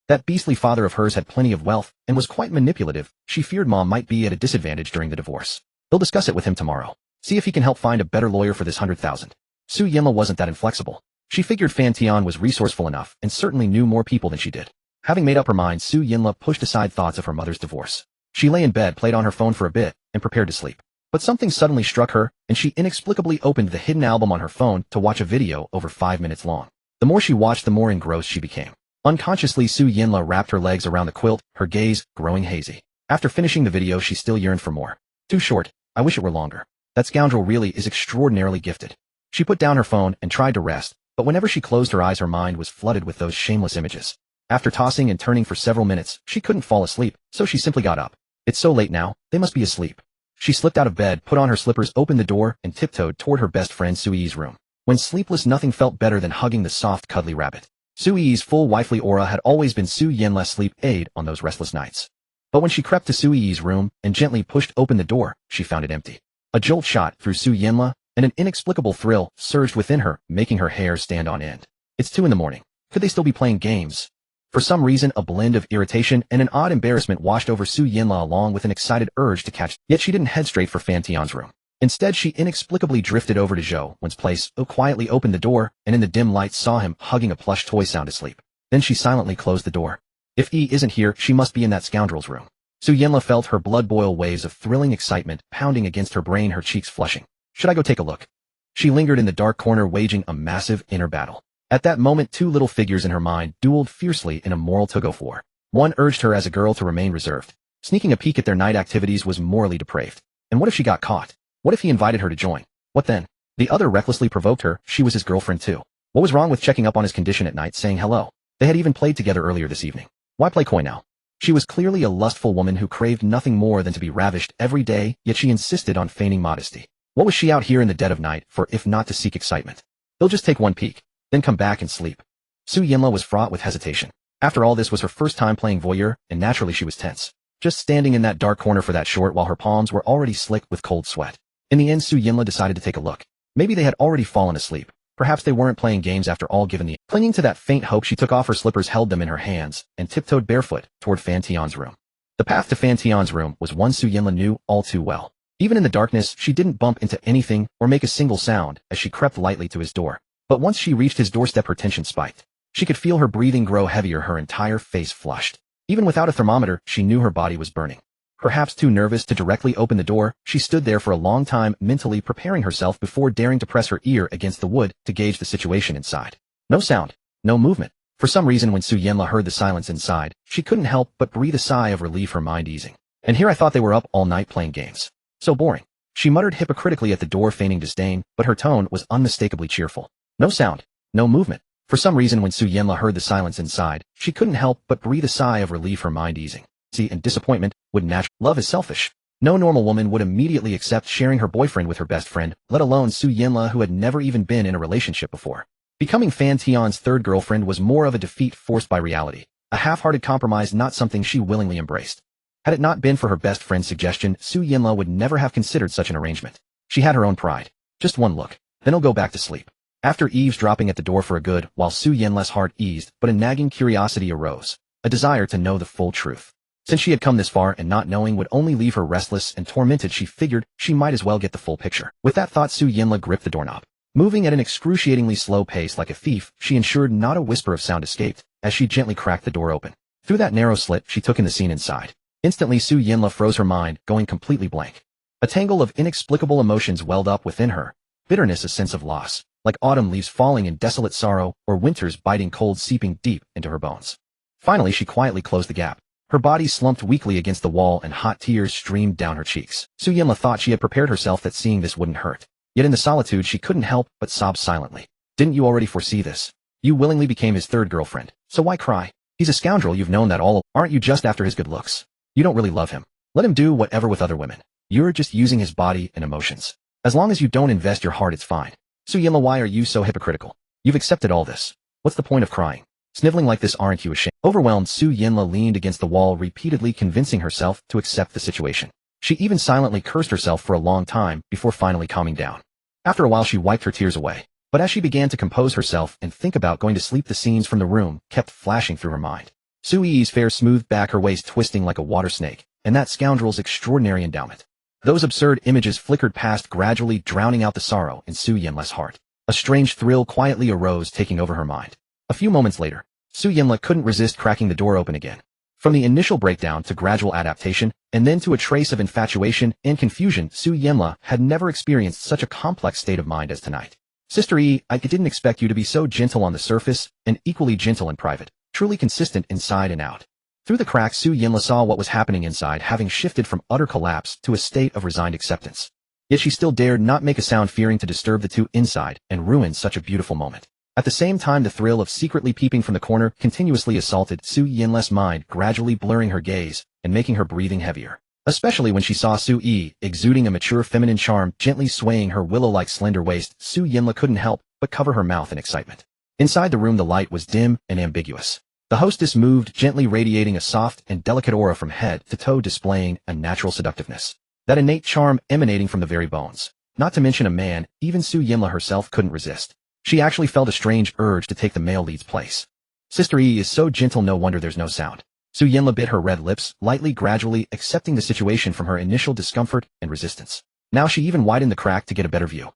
That beastly father of hers had plenty of wealth and was quite manipulative. She feared mom might be at a disadvantage during the divorce. They'll discuss it with him tomorrow. See if he can help find a better lawyer for this 100,000. Su Yinla wasn't that inflexible. She figured Fan Tian was resourceful enough and certainly knew more people than she did. Having made up her mind, Su Yinla pushed aside thoughts of her mother's divorce. She lay in bed, played on her phone for a bit, and prepared to sleep. But something suddenly struck her, and she inexplicably opened the hidden album on her phone to watch a video over 5 minutes long. The more she watched, the more engrossed she became. Unconsciously, Su Yinla wrapped her legs around the quilt, her gaze growing hazy. After finishing the video, she still yearned for more. Too short. I wish it were longer. That scoundrel really is extraordinarily gifted. She put down her phone and tried to rest, but whenever she closed her eyes, her mind was flooded with those shameless images. After tossing and turning for several minutes, she couldn't fall asleep, so she simply got up. It's so late now, they must be asleep. She slipped out of bed, put on her slippers, opened the door, and tiptoed toward her best friend Sui's room. When sleepless, nothing felt better than hugging the soft, cuddly rabbit. Sui's full wifely aura had always been Su Yinla's sleep aid on those restless nights. But when she crept to Sui's room and gently pushed open the door, she found it empty. A jolt shot through Su Yinla, and an inexplicable thrill surged within her, making her hair stand on end. It's 2 a.m. Could they still be playing games? For some reason, a blend of irritation and an odd embarrassment washed over Su Yinla along with an excited urge to catch, yet she didn't head straight for Fan Tian's room. Instead, she inexplicably drifted over to Zhou Wen's place, quietly opened the door, and in the dim light saw him hugging a plush toy sound asleep. Then she silently closed the door. If he isn't here, she must be in that scoundrel's room. Su Yinla felt her blood boil, waves of thrilling excitement pounding against her brain, her cheeks flushing. Should I go take a look? She lingered in the dark corner, waging a massive inner battle. At that moment, 2 little figures in her mind dueled fiercely in a moral tug-of-war. One urged her as a girl to remain reserved. Sneaking a peek at their night activities was morally depraved. And what if she got caught? What if he invited her to join? What then? The other recklessly provoked her. She was his girlfriend too. What was wrong with checking up on his condition at night, saying hello? They had even played together earlier this evening. Why play coy now? She was clearly a lustful woman who craved nothing more than to be ravished every day, yet she insisted on feigning modesty. What was she out here in the dead of night for if not to seek excitement? They'll just take one peek, then come back and sleep. Su Yinla was fraught with hesitation. After all, this was her first time playing voyeur, and naturally she was tense. Just standing in that dark corner for that short while her palms were already slick with cold sweat. In the end, Su Yinla decided to take a look. Maybe they had already fallen asleep. Perhaps they weren't playing games after all, given the... Clinging to that faint hope, she took off her slippers, held them in her hands, and tiptoed barefoot toward Fan Tian's room. The path to Fan Tian's room was one Su Yinla knew all too well. Even in the darkness, she didn't bump into anything or make a single sound as she crept lightly to his door. But once she reached his doorstep, her tension spiked. She could feel her breathing grow heavier, her entire face flushed. Even without a thermometer, she knew her body was burning. Perhaps too nervous to directly open the door, she stood there for a long time, mentally preparing herself before daring to press her ear against the wood to gauge the situation inside. No sound, no movement. For some reason, when Su Yinla heard the silence inside, she couldn't help but breathe a sigh of relief, her mind easing. And here I thought they were up all night playing games. So boring. She muttered hypocritically at the door, feigning disdain, but her tone was unmistakably cheerful. No sound, no movement. For some reason, when Su Yinla heard the silence inside, she couldn't help but breathe a sigh of relief, her mind easing. And disappointment would naturally... Love is selfish. No normal woman would immediately accept sharing her boyfriend with her best friend, let alone Su Yinla, who had never even been in a relationship before. Becoming Fan Tian's third girlfriend was more of a defeat forced by reality, a half-hearted compromise, not something she willingly embraced. Had it not been for her best friend's suggestion, Su Yinla would never have considered such an arrangement. She had her own pride. Just one look, then he'll go back to sleep. After eavesdropping at the door for a good while, Su Yinla's heart eased, but a nagging curiosity arose, a desire to know the full truth. Since she had come this far and not knowing would only leave her restless and tormented, she figured she might as well get the full picture. With that thought, Su Yinla gripped the doorknob. Moving at an excruciatingly slow pace like a thief, she ensured not a whisper of sound escaped as she gently cracked the door open. Through that narrow slit, she took in the scene inside. Instantly, Su Yinla froze, her mind going completely blank. A tangle of inexplicable emotions welled up within her. Bitterness, a sense of loss, like autumn leaves falling in desolate sorrow or winter's biting cold seeping deep into her bones. Finally, she quietly closed the gap. Her body slumped weakly against the wall and hot tears streamed down her cheeks. Su Yinla thought she had prepared herself that seeing this wouldn't hurt. Yet in the solitude, she couldn't help but sob silently. Didn't you already foresee this? You willingly became his third girlfriend, so why cry? He's a scoundrel, you've known that all. Aren't you just after his good looks? You don't really love him. Let him do whatever with other women. You're just using his body and emotions. As long as you don't invest your heart, it's fine. Su Yinla, why are you so hypocritical? You've accepted all this. What's the point of crying? Sniveling like this, aren't you ashamed? Overwhelmed, Su Yinla leaned against the wall, repeatedly convincing herself to accept the situation. She even silently cursed herself for a long time before finally calming down. After a while, she wiped her tears away. But as she began to compose herself and think about going to sleep, the scenes from the room kept flashing through her mind. Su Yi's fair smoothed back, her waist twisting like a water snake, and that scoundrel's extraordinary endowment. Those absurd images flickered past, gradually drowning out the sorrow in Su Yinla's heart. A strange thrill quietly arose, taking over her mind. A few moments later, Su Yinla couldn't resist cracking the door open again. From the initial breakdown to gradual adaptation, and then to a trace of infatuation and confusion, Su Yinla had never experienced such a complex state of mind as tonight. Sister E, I didn't expect you to be so gentle on the surface, and equally gentle in private, truly consistent inside and out. Through the cracks, Su Yinla saw what was happening inside, having shifted from utter collapse to a state of resigned acceptance. Yet she still dared not make a sound, fearing to disturb the two inside and ruin such a beautiful moment. At the same time, the thrill of secretly peeping from the corner continuously assaulted Su Yinla's mind, gradually blurring her gaze and making her breathing heavier. Especially when she saw Su Yi, exuding a mature feminine charm, gently swaying her willow-like slender waist, Su Yinla couldn't help but cover her mouth in excitement. Inside the room, the light was dim and ambiguous. The hostess moved, gently radiating a soft and delicate aura from head to toe, displaying a natural seductiveness. That innate charm emanating from the very bones. Not to mention a man, even Su Yinla herself couldn't resist. She actually felt a strange urge to take the male lead's place. Sister E is so gentle, no wonder there's no sound. Su Yinla bit her red lips, lightly, gradually accepting the situation from her initial discomfort and resistance. Now she even widened the crack to get a better view.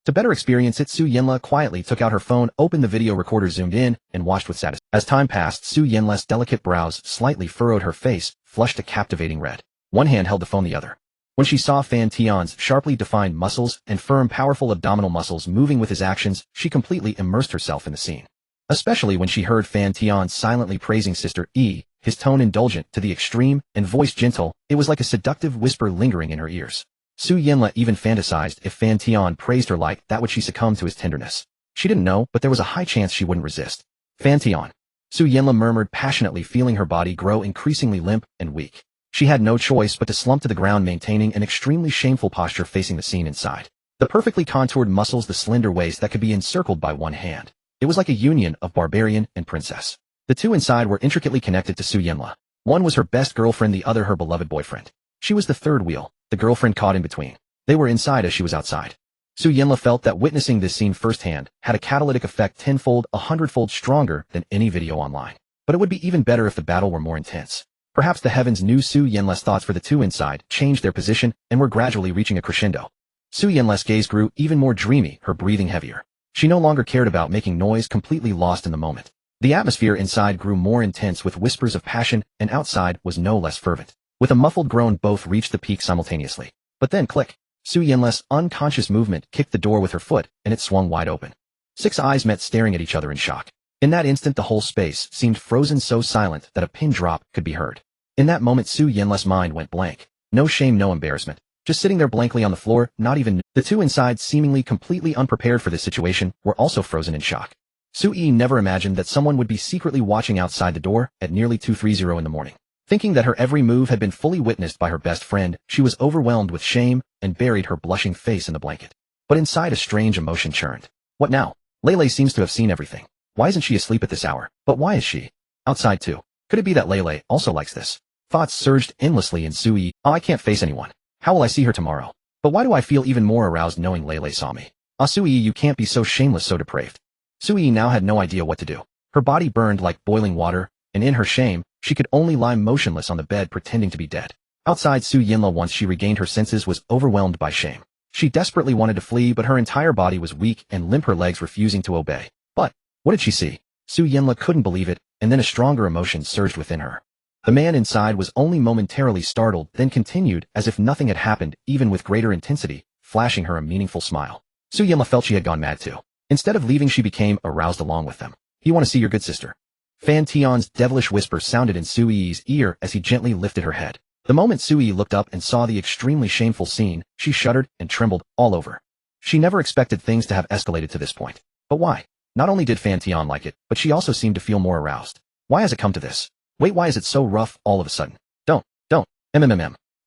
To better experience it, Su Yinla quietly took out her phone, opened the video recorder, zoomed in, and watched with satisfaction. As time passed, Su Yinla's delicate brows slightly furrowed, her face flushed a captivating red. One hand held the phone, the other. When she saw Fan Tian's sharply defined muscles and firm, powerful abdominal muscles moving with his actions, she completely immersed herself in the scene. Especially when she heard Fan Tian silently praising Sister E, his tone indulgent to the extreme and voice gentle, it was like a seductive whisper lingering in her ears. Su Yinla even fantasized if Fan Tian praised her like that, would she succumb to his tenderness? She didn't know, but there was a high chance she wouldn't resist. Fan Tian. Su Yinla murmured passionately, feeling her body grow increasingly limp and weak. She had no choice but to slump to the ground, maintaining an extremely shameful posture facing the scene inside. The perfectly contoured muscles, the slender waist that could be encircled by one hand. It was like a union of barbarian and princess. The two inside were intricately connected to Su Yinla. One was her best girlfriend, the other her beloved boyfriend. She was the third wheel, the girlfriend caught in between. They were inside as she was outside. Su Yinla felt that witnessing this scene firsthand had a catalytic effect, tenfold, 100-fold stronger than any video online. But it would be even better if the battle were more intense. Perhaps the heavens knew Su Yinla's thoughts, for the two inside changed their position and were gradually reaching a crescendo. Su Yinla's gaze grew even more dreamy, her breathing heavier. She no longer cared about making noise, completely lost in the moment. The atmosphere inside grew more intense with whispers of passion, and outside was no less fervent. With a muffled groan, both reached the peak simultaneously. But then, click. Su Yinla's unconscious movement kicked the door with her foot, and it swung wide open. Six eyes met, staring at each other in shock. In that instant, the whole space seemed frozen, so silent that a pin drop could be heard. In that moment, Su Yinla's mind went blank. No shame, no embarrassment. Just sitting there blankly on the floor, not even. The two inside, seemingly completely unprepared for this situation, were also frozen in shock. Su Yi never imagined that someone would be secretly watching outside the door at nearly 2:30 in the morning. Thinking that her every move had been fully witnessed by her best friend, she was overwhelmed with shame and buried her blushing face in the blanket. But inside, a strange emotion churned. What now? Lele seems to have seen everything. Why isn't she asleep at this hour? But why is she outside too? Could it be that Lele also likes this? Thoughts surged endlessly in Su Yi. Oh, I can't face anyone. How will I see her tomorrow? But why do I feel even more aroused knowing Lele saw me? Ah, Su Yi, you can't be so shameless, so depraved. Su Yi now had no idea what to do. Her body burned like boiling water, and in her shame, she could only lie motionless on the bed, pretending to be dead. Outside, Su Yinla, once she regained her senses, was overwhelmed by shame. She desperately wanted to flee, but her entire body was weak and limp, her legs refusing to obey. But what did she see? Su Yinla couldn't believe it, and then a stronger emotion surged within her. The man inside was only momentarily startled, then continued as if nothing had happened, even with greater intensity, flashing her a meaningful smile. Su Yinla felt she had gone mad too. Instead of leaving, she became aroused along with them. You want to see your good sister? Fan Tian's devilish whisper sounded in Su Yi's ear as he gently lifted her head. The moment Su Yi looked up and saw the extremely shameful scene, she shuddered and trembled all over. She never expected things to have escalated to this point. But why? Not only did Fan Tian like it, but she also seemed to feel more aroused. Why has it come to this? Wait, why is it so rough all of a sudden? Don't.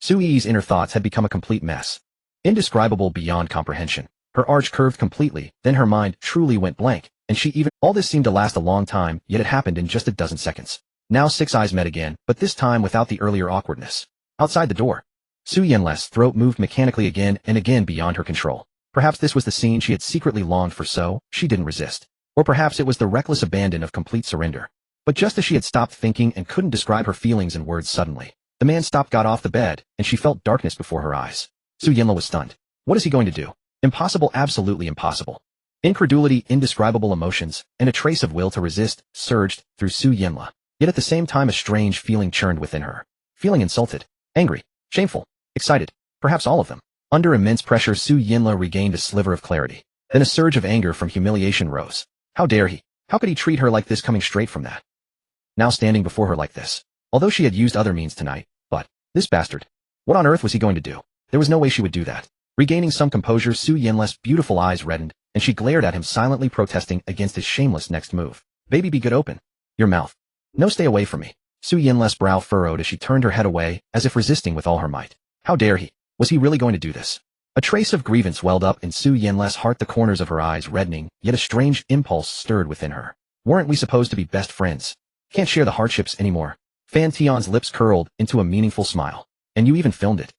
Su Yi's inner thoughts had become a complete mess. Indescribable beyond comprehension. Her arch curved completely, then her mind truly went blank, and all this seemed to last a long time, yet it happened in just a dozen seconds. Now six eyes met again, but this time without the earlier awkwardness. Outside the door, Su Yinla's throat moved mechanically again and again beyond her control. Perhaps this was the scene she had secretly longed for, so she didn't resist. Or perhaps it was the reckless abandon of complete surrender. But just as she had stopped thinking and couldn't describe her feelings in words, suddenly, The man stopped, got off the bed, and she felt darkness before her eyes. Su Yinla was stunned. What is he going to do? Impossible, absolutely impossible. Incredulity, indescribable emotions, and a trace of will to resist surged through Su Yinla. Yet at the same time a strange feeling churned within her. Feeling insulted, angry, shameful, excited, perhaps all of them. Under immense pressure, Su Yinla regained a sliver of clarity. Then a surge of anger from humiliation rose. How dare he? How could he treat her like this, coming straight from that? Now standing before her like this. Although she had used other means tonight, but this bastard. What on earth was he going to do? There was no way she would do that. Regaining some composure, Su Yinla's beautiful eyes reddened, and she glared at him, silently protesting against his shameless next move. Baby, be good, open your mouth. No, stay away from me. Su Yinla's brow furrowed as she turned her head away, as if resisting with all her might. How dare he? Was he really going to do this? A trace of grievance welled up in Su Yinla's heart, the corners of her eyes reddening, yet a strange impulse stirred within her. Weren't we supposed to be best friends? Can't share the hardships anymore. Fan Tian's lips curled into a meaningful smile. And you even filmed it.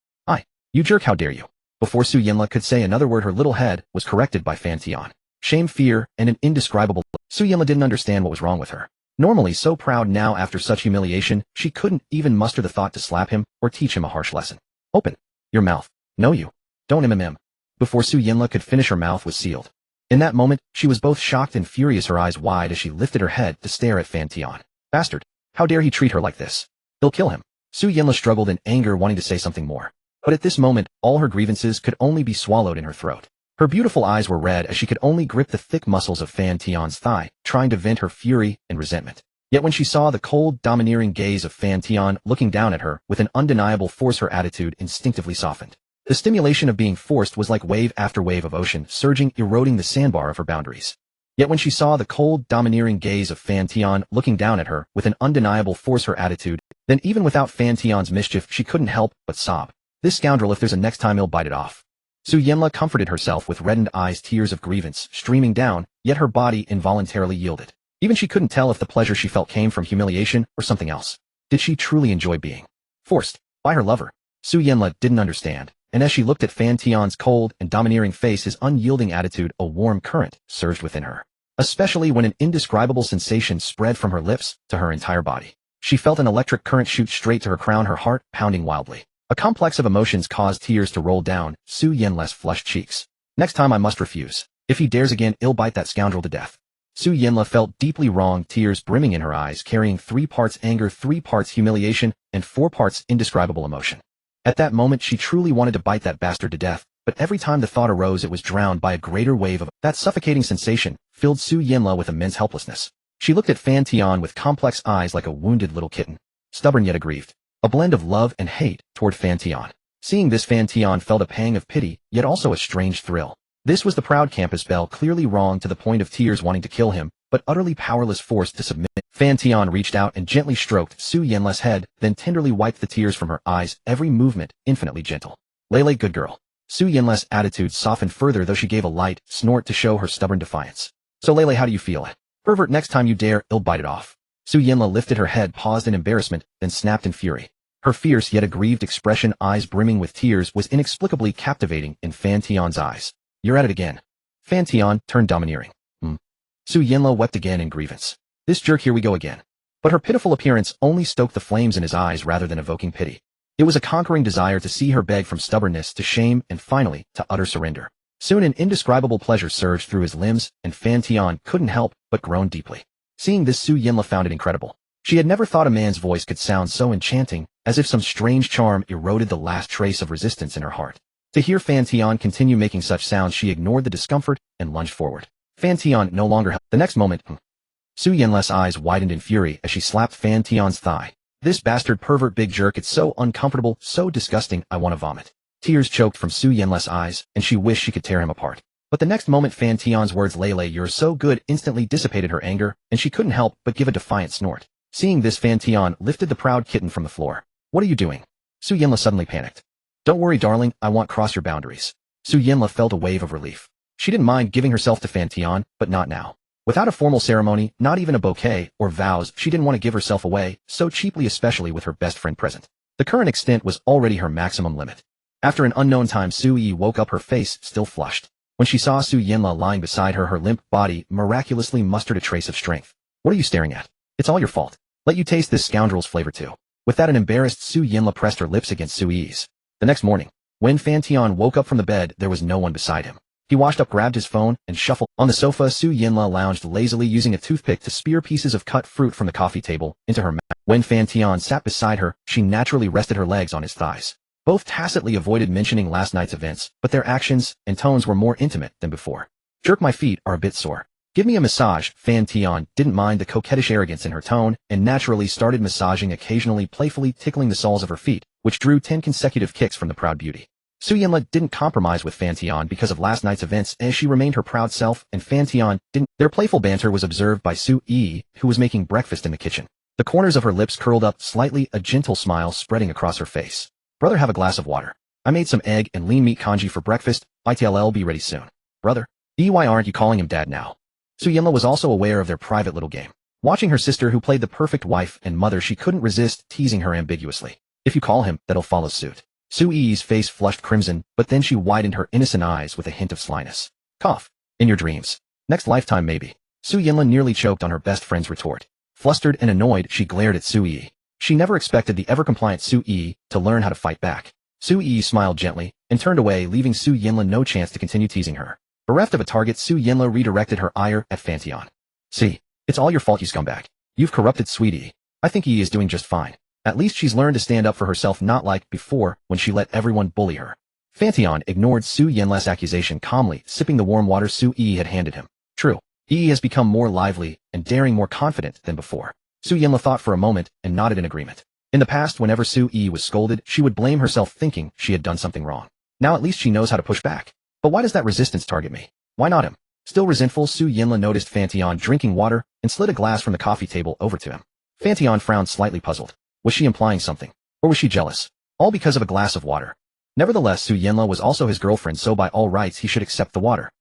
You jerk, how dare you? Before Su Yinla could say another word, her little head was corrected by Fan Tian. Shame, fear, and an indescribable look. Su Yinla didn't understand what was wrong with her. Normally so proud, now after such humiliation, she couldn't even muster the thought to slap him or teach him a harsh lesson. Open your mouth. No, you. Don't mm. Before Su Yinla could finish, her mouth was sealed. In that moment, she was both shocked and furious, her eyes wide as she lifted her head to stare at Fan Tian. Bastard. How dare he treat her like this? He'll kill him. Su Yinla struggled in anger, wanting to say something more. But at this moment, all her grievances could only be swallowed in her throat. Her beautiful eyes were red as she could only grip the thick muscles of Fan Tian's thigh, trying to vent her fury and resentment. Yet when she saw the cold, domineering gaze of Fan Tian looking down at her with an undeniable force, her attitude instinctively softened. The stimulation of being forced was like wave after wave of ocean, surging, eroding the sandbar of her boundaries. Yet when she saw the cold, domineering gaze of Fan Tian looking down at her with an undeniable force, her attitude, then even without Fan Tian's mischief, she couldn't help but sob. This scoundrel, if there's a next time, he'll bite it off. Su Yinla comforted herself with reddened eyes, tears of grievance streaming down, yet her body involuntarily yielded. Even she couldn't tell if the pleasure she felt came from humiliation or something else. Did she truly enjoy being forced by her lover? Su Yinla didn't understand, and as she looked at Fan Tian's cold and domineering face, his unyielding attitude, a warm current surged within her. Especially when an indescribable sensation spread from her lips to her entire body. She felt an electric current shoot straight to her crown, her heart pounding wildly. A complex of emotions caused tears to roll down Su Yinla's flushed cheeks. Next time I must refuse. If he dares again, I'll bite that scoundrel to death. Su Yinla felt deeply wronged, tears brimming in her eyes, carrying 3 parts anger, 3 parts humiliation, and 4 parts indescribable emotion. At that moment, she truly wanted to bite that bastard to death, but every time the thought arose, it was drowned by a greater wave of that suffocating sensation, filled Su Yinla with immense helplessness. She looked at Fan Tian with complex eyes like a wounded little kitten, stubborn yet aggrieved. A blend of love and hate toward Fan Tian. Seeing this, Fan Tian felt a pang of pity, yet also a strange thrill. This was the proud campus belle, clearly wrong to the point of tears, wanting to kill him, but utterly powerless, forced to submit. Fan Tian reached out and gently stroked Su Yinla's head, then tenderly wiped the tears from her eyes, every movement infinitely gentle. Lele, good girl. Su Yinla's attitude softened further, though she gave a light snort to show her stubborn defiance. So Lele, how do you feel? Pervert, next time you dare, I'll bite it off. Su Yinla lifted her head, paused in embarrassment, then snapped in fury. Her fierce yet aggrieved expression, eyes brimming with tears, was inexplicably captivating in Fan Tian's eyes. You're at it again. Fan Tian turned domineering. Su Yinla wept again in grievance. This jerk, here we go again. But her pitiful appearance only stoked the flames in his eyes rather than evoking pity. It was a conquering desire to see her beg from stubbornness to shame and finally to utter surrender. Soon an indescribable pleasure surged through his limbs, and Fan Tian couldn't help but groan deeply. Seeing this, Su Yinla found it incredible. She had never thought a man's voice could sound so enchanting, as if some strange charm eroded the last trace of resistance in her heart. To hear Fan Tian continue making such sounds, she ignored the discomfort and lunged forward. Fan Tian no longer held. The next moment, Su Yinla's eyes widened in fury as she slapped Fan Tian's thigh. This bastard, pervert, big jerk, it's so uncomfortable, so disgusting, I want to vomit. Tears choked from Su Yinla's eyes, and she wished she could tear him apart. But the next moment, Fan Tian's words, Lele, you're so good, instantly dissipated her anger, and she couldn't help but give a defiant snort. Seeing this, Fan Tian lifted the proud kitten from the floor. What are you doing? Su Yinla suddenly panicked. Don't worry, darling, I won't cross your boundaries. Su Yinla felt a wave of relief. She didn't mind giving herself to Fan Tian, but not now. Without a formal ceremony, not even a bouquet or vows, she didn't want to give herself away so cheaply, especially with her best friend present. The current extent was already her maximum limit. After an unknown time, Su Yi woke up, her face still flushed. When she saw Su Yinla lying beside her, her limp body miraculously mustered a trace of strength. What are you staring at? It's all your fault. Let you taste this scoundrel's flavor too. With that, an embarrassed Su Yinla pressed her lips against Su Yi's. The next morning, when Fan Tian woke up from the bed, there was no one beside him. He washed up, grabbed his phone, and shuffled. On the sofa, Su Yinla lounged lazily, using a toothpick to spear pieces of cut fruit from the coffee table into her mouth. When Fan Tian sat beside her, she naturally rested her legs on his thighs. Both tacitly avoided mentioning last night's events, but their actions and tones were more intimate than before. Jerk, my feet are a bit sore. Give me a massage. Fan Tian didn't mind the coquettish arrogance in her tone, and naturally started massaging, occasionally playfully tickling the soles of her feet, which drew 10 consecutive kicks from the proud beauty. Su Yinla didn't compromise with Fan Tian because of last night's events, as she remained her proud self, and Fan Tian didn't. Their playful banter was observed by Su Yi, who was making breakfast in the kitchen. The corners of her lips curled up slightly, a gentle smile spreading across her face. Brother, have a glass of water. I made some egg and lean meat congee for breakfast. ITLL be ready soon. Brother. Why aren't you calling him dad now? Su Yinla was also aware of their private little game. Watching her sister, who played the perfect wife and mother, she couldn't resist teasing her ambiguously. If you call him, that'll follow suit. Su Yi's face flushed crimson, but then she widened her innocent eyes with a hint of slyness. Cough. In your dreams. Next lifetime maybe. Su Yinla nearly choked on her best friend's retort. Flustered and annoyed, she glared at Su Yi. She never expected the ever-compliant Su Yi to learn how to fight back. Su Yi smiled gently and turned away, leaving Su Yinla no chance to continue teasing her. Bereft of a target, Su Yinla redirected her ire at Fan Tian. See, it's all your fault, you scumbag. You've corrupted sweetie. I think Yi is doing just fine. At least she's learned to stand up for herself, not like before when she let everyone bully her. Fan Tian ignored Su Yinla's accusation calmly, sipping the warm water Su Yi had handed him. True, Yi has become more lively and daring, more confident than before. Su Yinla thought for a moment and nodded in agreement. In the past, whenever Su Yi was scolded, she would blame herself, thinking she had done something wrong. Now at least she knows how to push back. But why does that resistance target me? Why not him? Still resentful, Su Yinla noticed Fan Tian drinking water and slid a glass from the coffee table over to him. Fan Tian frowned, slightly puzzled. Was she implying something? Or was she jealous? All because of a glass of water. Nevertheless, Su Yinla was also his girlfriend, so by all rights he should accept the water.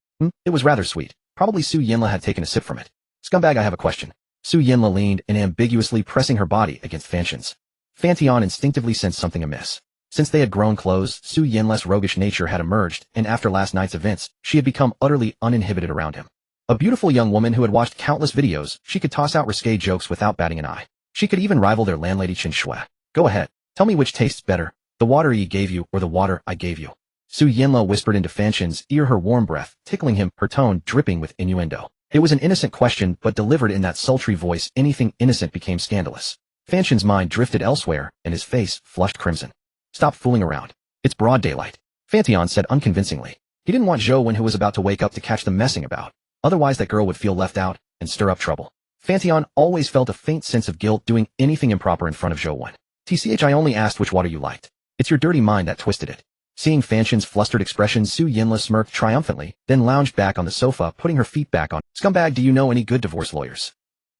It was rather sweet. Probably Su Yinla had taken a sip from it. Scumbag, I have a question. Su Yinla leaned in, ambiguously pressing her body against Fan Tian's. Fan Tian instinctively sensed something amiss. Since they had grown close, Su Yinla's roguish nature had emerged, and after last night's events, she had become utterly uninhibited around him. A beautiful young woman who had watched countless videos, she could toss out risque jokes without batting an eye. She could even rival their landlady Chen Shui. Go ahead. Tell me which tastes better, the water Yi gave you or the water I gave you. Su Yinla whispered into Fan Tian's ear, her warm breath tickling him, her tone dripping with innuendo. It was an innocent question, but delivered in that sultry voice, anything innocent became scandalous. Fan Tian's mind drifted elsewhere, and his face flushed crimson. Stop fooling around. It's broad daylight. Fan Tian said unconvincingly. He didn't want Zhou Wen, who was about to wake up, to catch them messing about. Otherwise that girl would feel left out and stir up trouble. Fan Tian always felt a faint sense of guilt doing anything improper in front of Zhou Wen. I only asked which water you liked. It's your dirty mind that twisted it. Seeing Fan Tian's flustered expression, Su Yinla smirked triumphantly, then lounged back on the sofa, putting her feet back on. Scumbag, do you know any good divorce lawyers?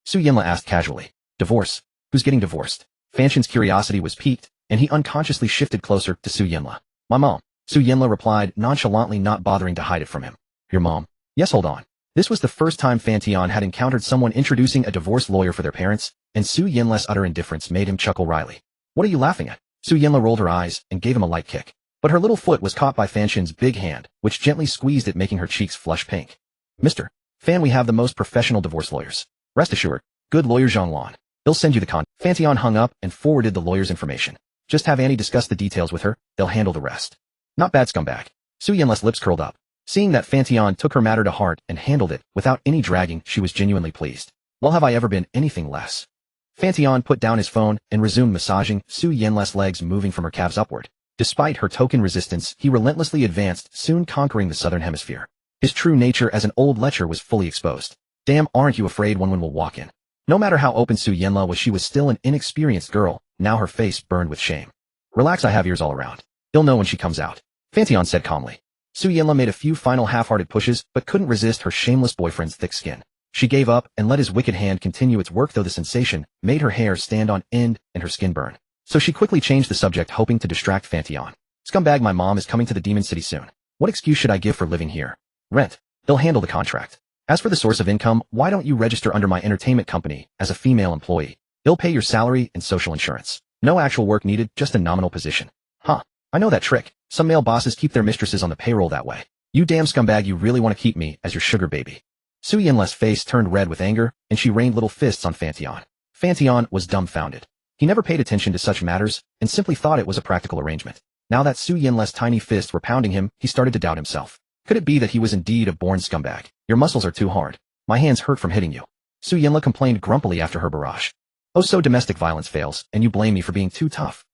Su Yinla asked casually. Divorce? Who's getting divorced? Fan Tian's curiosity was piqued, and he unconsciously shifted closer to Su Yinla. My mom. Su Yinla replied, nonchalantly, not bothering to hide it from him. Your mom? Yes, hold on. This was the first time Fan Tian had encountered someone introducing a divorce lawyer for their parents, and Su Yinla's utter indifference made him chuckle wryly. What are you laughing at? Su Yinla rolled her eyes and gave him a light kick. But her little foot was caught by Fan Tian's big hand, which gently squeezed it, making her cheeks flush pink. Mr. Fan, we have the most professional divorce lawyers. Rest assured, good lawyer Zhang Lan. He'll send you the con. Fan Tian hung up and forwarded the lawyer's information. Just have Annie discuss the details with her, they'll handle the rest. Not bad, scumbag. Su Yinla's lips curled up. Seeing that Fan Tian took her matter to heart and handled it without any dragging, she was genuinely pleased. Well, have I ever been anything less? Fan Tian put down his phone and resumed massaging Su Yinla's legs, moving from her calves upward. Despite her token resistance, he relentlessly advanced, soon conquering the southern hemisphere. His true nature as an old lecher was fully exposed. Damn, aren't you afraid one will walk in? No matter how open Su Yinla was, she was still an inexperienced girl. Now her face burned with shame. Relax, I have ears all around. He'll know when she comes out. Fan Tian said calmly. Su Yinla made a few final half-hearted pushes, but couldn't resist her shameless boyfriend's thick skin. She gave up and let his wicked hand continue its work, though the sensation made her hair stand on end and her skin burn. So she quickly changed the subject, hoping to distract Fan Tian. Scumbag, my mom is coming to the Demon City soon. What excuse should I give for living here? Rent. They'll handle the contract. As for the source of income, why don't you register under my entertainment company as a female employee? They'll pay your salary and social insurance. No actual work needed, just a nominal position. Huh. I know that trick. Some male bosses keep their mistresses on the payroll that way. You damn scumbag, you really want to keep me as your sugar baby. Su Yinla's face turned red with anger, and she rained little fists on Fan Tian. Fan Tian was dumbfounded. He never paid attention to such matters, and simply thought it was a practical arrangement. Now that Su Yinla's tiny fists were pounding him, he started to doubt himself. Could it be that he was indeed a born scumbag? Your muscles are too hard. My hands hurt from hitting you. Su Yinla complained grumpily after her barrage. Oh, so domestic violence fails, and you blame me for being too tough.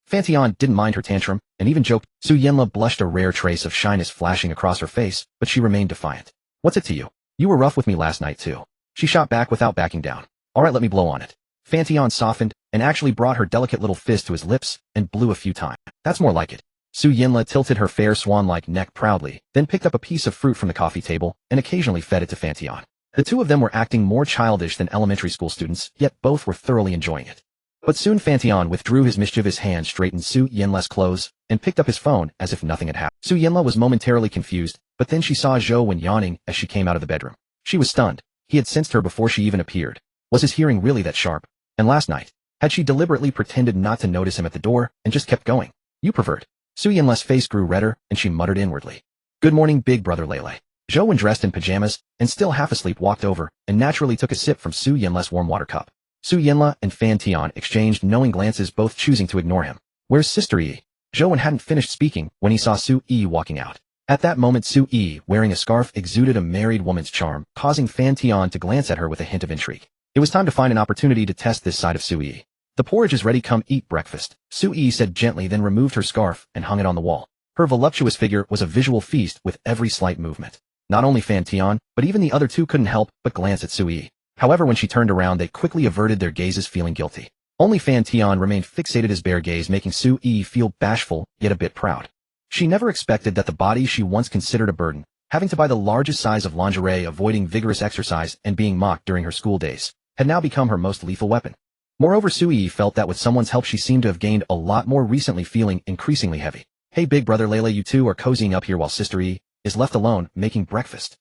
Fan Tian didn't mind her tantrum, and even joked. Su Yinla blushed, a rare trace of shyness flashing across her face, but she remained defiant. What's it to you? You were rough with me last night too. She shot back without backing down. Alright, let me blow on it. Fan Tian softened, and actually brought her delicate little fist to his lips, and blew a few times. That's more like it. Su Yinla tilted her fair swan-like neck proudly, then picked up a piece of fruit from the coffee table, and occasionally fed it to Fan Tian. The two of them were acting more childish than elementary school students, yet both were thoroughly enjoying it. But soon Fan Tian withdrew his mischievous hand, straightened Su Yinla's clothes, and picked up his phone as if nothing had happened. Su Yinla was momentarily confused, but then she saw Zhou Wen yawning as she came out of the bedroom. She was stunned. He had sensed her before she even appeared. Was his hearing really that sharp? And last night, had she deliberately pretended not to notice him at the door and just kept going? You pervert. Su Yinla's face grew redder, and she muttered inwardly. Good morning, big brother Lele. Zhou Wen, dressed in pajamas and still half asleep, walked over and naturally took a sip from Su Yinla's warm water cup. Su Yinla and Fan Tian exchanged knowing glances, both choosing to ignore him. Where's Sister Yi? Zhou Wen hadn't finished speaking when he saw Su Yi walking out. At that moment, Su Yi, wearing a scarf, exuded a married woman's charm, causing Fan Tian to glance at her with a hint of intrigue. It was time to find an opportunity to test this side of Su Yi. The porridge is ready, come eat breakfast, Su Yi said gently, then removed her scarf and hung it on the wall. Her voluptuous figure was a visual feast with every slight movement. Not only Fan Tian, but even the other two couldn't help but glance at Su Yi. However, when she turned around, they quickly averted their gazes, feeling guilty. Only Fan Tian remained fixated, his bare gaze making Su Yi feel bashful, yet a bit proud. She never expected that the body she once considered a burden, having to buy the largest size of lingerie, avoiding vigorous exercise, and being mocked during her school days, had now become her most lethal weapon. Moreover, Su Yi felt that with someone's help she seemed to have gained a lot more recently, feeling increasingly heavy. Hey big brother Lele, you two are cozying up here while Sister Yi is left alone, making breakfast.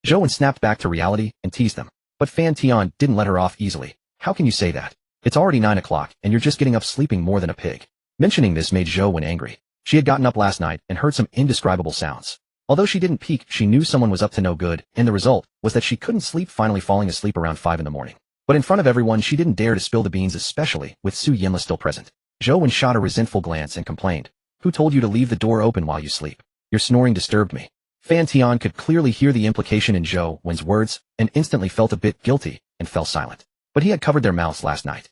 Zhou Wen snapped back to reality and teased them. But Fan Tian didn't let her off easily. How can you say that? It's already 9 o'clock, and you're just getting up, sleeping more than a pig. Mentioning this made Zhou Wen angry. She had gotten up last night and heard some indescribable sounds. Although she didn't peek, she knew someone was up to no good, and the result was that she couldn't sleep, finally falling asleep around 5 in the morning. But in front of everyone, she didn't dare to spill the beans, especially with Su Yinla still present. Zhou Wen shot a resentful glance and complained. Who told you to leave the door open while you sleep? Your snoring disturbed me. Fan Tian could clearly hear the implication in Zhou Wen's words and instantly felt a bit guilty and fell silent. But he had covered their mouths last night.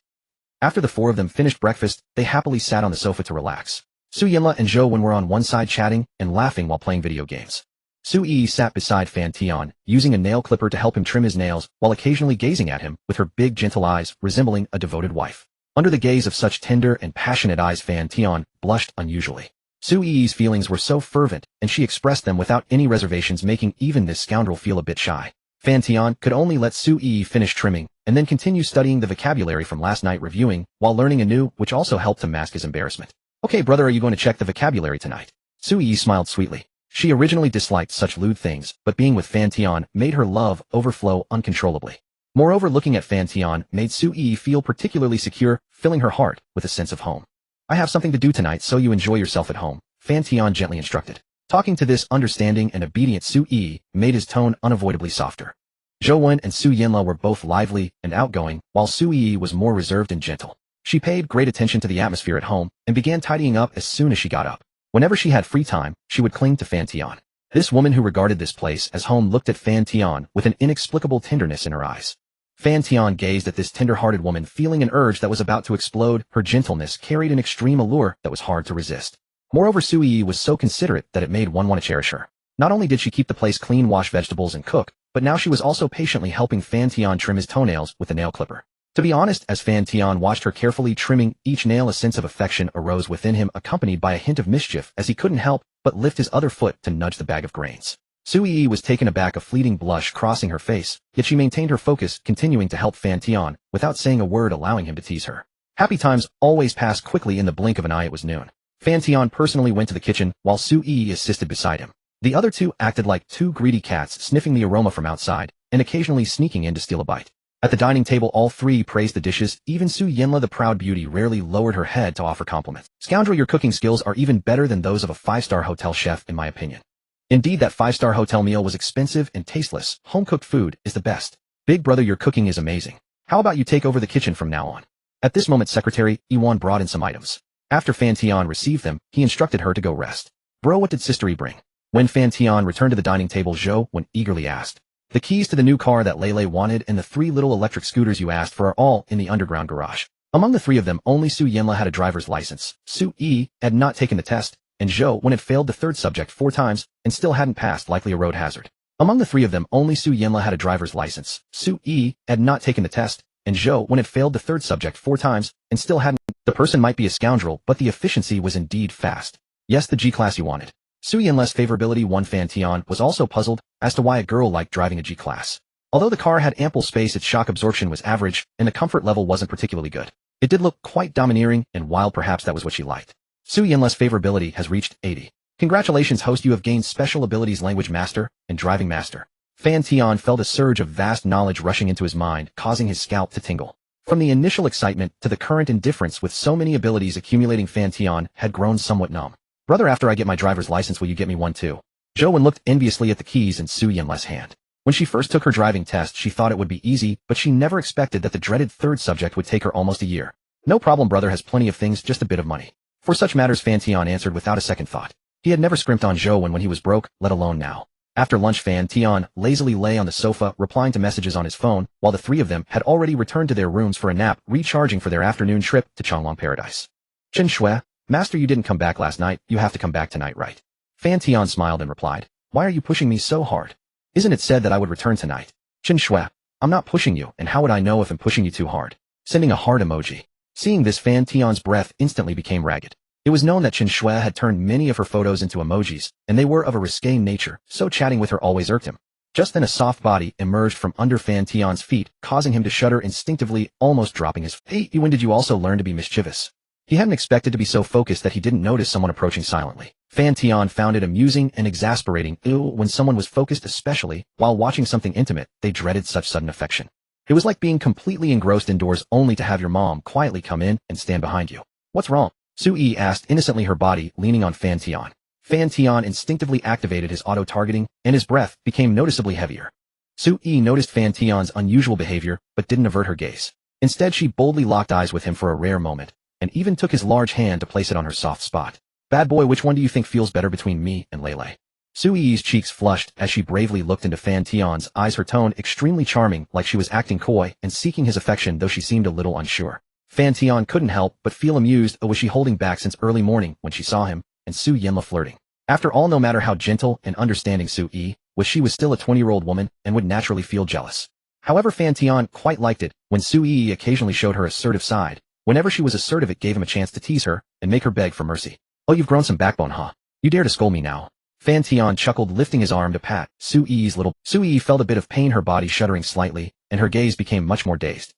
After the four of them finished breakfast, they happily sat on the sofa to relax. Su Yinla and Zhou Wen were on one side chatting and laughing while playing video games. Su Yi sat beside Fan Tian, using a nail clipper to help him trim his nails while occasionally gazing at him with her big gentle eyes, resembling a devoted wife. Under the gaze of such tender and passionate eyes, Fan Tian blushed unusually. Su Yi's feelings were so fervent, and she expressed them without any reservations, making even this scoundrel feel a bit shy. Fan Tian could only let Su Yi finish trimming, and then continue studying the vocabulary from last night, reviewing, while learning anew, which also helped to mask his embarrassment. Okay brother, are you going to check the vocabulary tonight? Su Yi smiled sweetly. She originally disliked such lewd things, but being with Fan Tian made her love overflow uncontrollably. Moreover, looking at Fan Tian made Su Yi feel particularly secure, filling her heart with a sense of home. I have something to do tonight, so you enjoy yourself at home, Fan Tian gently instructed. Talking to this understanding and obedient Su Yi made his tone unavoidably softer. Zhou Wen and Su Yinla were both lively and outgoing, while Su Yi was more reserved and gentle. She paid great attention to the atmosphere at home and began tidying up as soon as she got up. Whenever she had free time, she would cling to Fan Tian. This woman who regarded this place as home looked at Fan Tian with an inexplicable tenderness in her eyes. Fan Tian gazed at this tender-hearted woman, feeling an urge that was about to explode. Her gentleness carried an extreme allure that was hard to resist. Moreover, Su Yi was so considerate that it made one want to cherish her. Not only did she keep the place clean, wash vegetables, and cook, but now she was also patiently helping Fan Tian trim his toenails with a nail clipper. To be honest, as Fan Tian watched her carefully trimming each nail, a sense of affection arose within him, accompanied by a hint of mischief, as he couldn't help but lift his other foot to nudge the bag of grains. Su Yi was taken aback, a fleeting blush crossing her face, yet she maintained her focus, continuing to help Fan Tian without saying a word, allowing him to tease her. Happy times always passed quickly. In the blink of an eye, it was noon. Fan Tian personally went to the kitchen, while Su Yi assisted beside him. The other two acted like two greedy cats, sniffing the aroma from outside, and occasionally sneaking in to steal a bite. At the dining table, all three praised the dishes. Even Su Yinla, the proud beauty, rarely lowered her head to offer compliments. Scoundrel, your cooking skills are even better than those of a 5-star hotel chef, in my opinion. Indeed, that 5-star hotel meal was expensive and tasteless. Home-cooked food is the best. Big brother, your cooking is amazing. How about you take over the kitchen from now on? At this moment Secretary Iwan brought in some items. After Fan Tian received them, he instructed her to go rest. Bro, what did Sister E bring? When Fan Tian returned to the dining table, Zhou Wen eagerly asked. The keys to the new car that Lei wanted and the 3 little electric scooters you asked for are all in the underground garage. Among the 3 of them, only Su Yanla had a driver's license. Su Yi had not taken the test, and Zhou Wen had failed the 3rd subject 4 times and still hadn't passed, likely a road hazard. Among the 3 of them, only Su Yanla had a driver's license. Su Yi had not taken the test, and Zhou Wen had failed the 3rd subject 4 times and still hadn't. The person might be a scoundrel, but the efficiency was indeed fast. Yes, the G-class you wanted. Su Yanla's favorability won. Fan Tian was also puzzled as to why a girl liked driving a G-class. Although the car had ample space, its shock absorption was average, and the comfort level wasn't particularly good. It did look quite domineering, and wild, perhaps that was what she liked. Su Yanla's favorability has reached 80. Congratulations, host, you have gained special abilities Language Master and Driving Master. Fan Tian felt a surge of vast knowledge rushing into his mind, causing his scalp to tingle. From the initial excitement to the current indifference with so many abilities accumulating, Fan Tian had grown somewhat numb. Brother, after I get my driver's license, will you get me one too? Zhou Wen looked enviously at the keys in Su Yanla's hand. When she first took her driving test, she thought it would be easy, but she never expected that the dreaded 3rd subject would take her almost a year. No problem, brother has plenty of things, just a bit of money. For such matters, Fan Tian answered without a second thought. He had never scrimped on Zhou Wen when he was broke, let alone now. After lunch, Fan Tian lazily lay on the sofa, replying to messages on his phone, while the 3 of them had already returned to their rooms for a nap, recharging for their afternoon trip to Changlong Paradise. Chen Shui, Master, you didn't come back last night, you have to come back tonight, right? Fan Tian smiled and replied. Why are you pushing me so hard? Isn't it said that I would return tonight? Chen Shui, I'm not pushing you, and how would I know if I'm pushing you too hard? Sending a heart emoji. Seeing this, Fan Tian's breath instantly became ragged. It was known that Chen Shui had turned many of her photos into emojis, and they were of a risque nature, so chatting with her always irked him. Just then a soft body emerged from under Fan Tian's feet, causing him to shudder instinctively, almost dropping his Hey, when did you also learn to be mischievous? He hadn't expected to be so focused that he didn't notice someone approaching silently. Fan Tian found it amusing and exasperating. When someone was focused, especially while watching something intimate, they dreaded such sudden affection. It was like being completely engrossed indoors only to have your mom quietly come in and stand behind you. What's wrong? Su Yi asked innocently, her body leaning on Fan Tian. Fan Tian instinctively activated his auto-targeting, and his breath became noticeably heavier. Su Yi noticed Fan Tian's unusual behavior, but didn't avert her gaze. Instead, she boldly locked eyes with him for a rare moment, and even took his large hand to place it on her soft spot. Bad boy, which one do you think feels better between me and Lei? Su Yi's cheeks flushed as she bravely looked into Fan Tian's eyes, her tone extremely charming, like she was acting coy and seeking his affection, though she seemed a little unsure. Fan Tian couldn't help but feel amused. Was she holding back since early morning when she saw him and Su Yanla flirting? After all, no matter how gentle and understanding Su Yi was, she was still a 20-year-old woman and would naturally feel jealous. However, Fan Tian quite liked it when Su Yi occasionally showed her assertive side. Whenever she was assertive, it gave him a chance to tease her and make her beg for mercy. Oh, you've grown some backbone, huh? You dare to scold me now? Fan Tian chuckled, lifting his arm to pat Su Yi's little. Su Yi felt a bit of pain, her body shuddering slightly, and her gaze became much more dazed.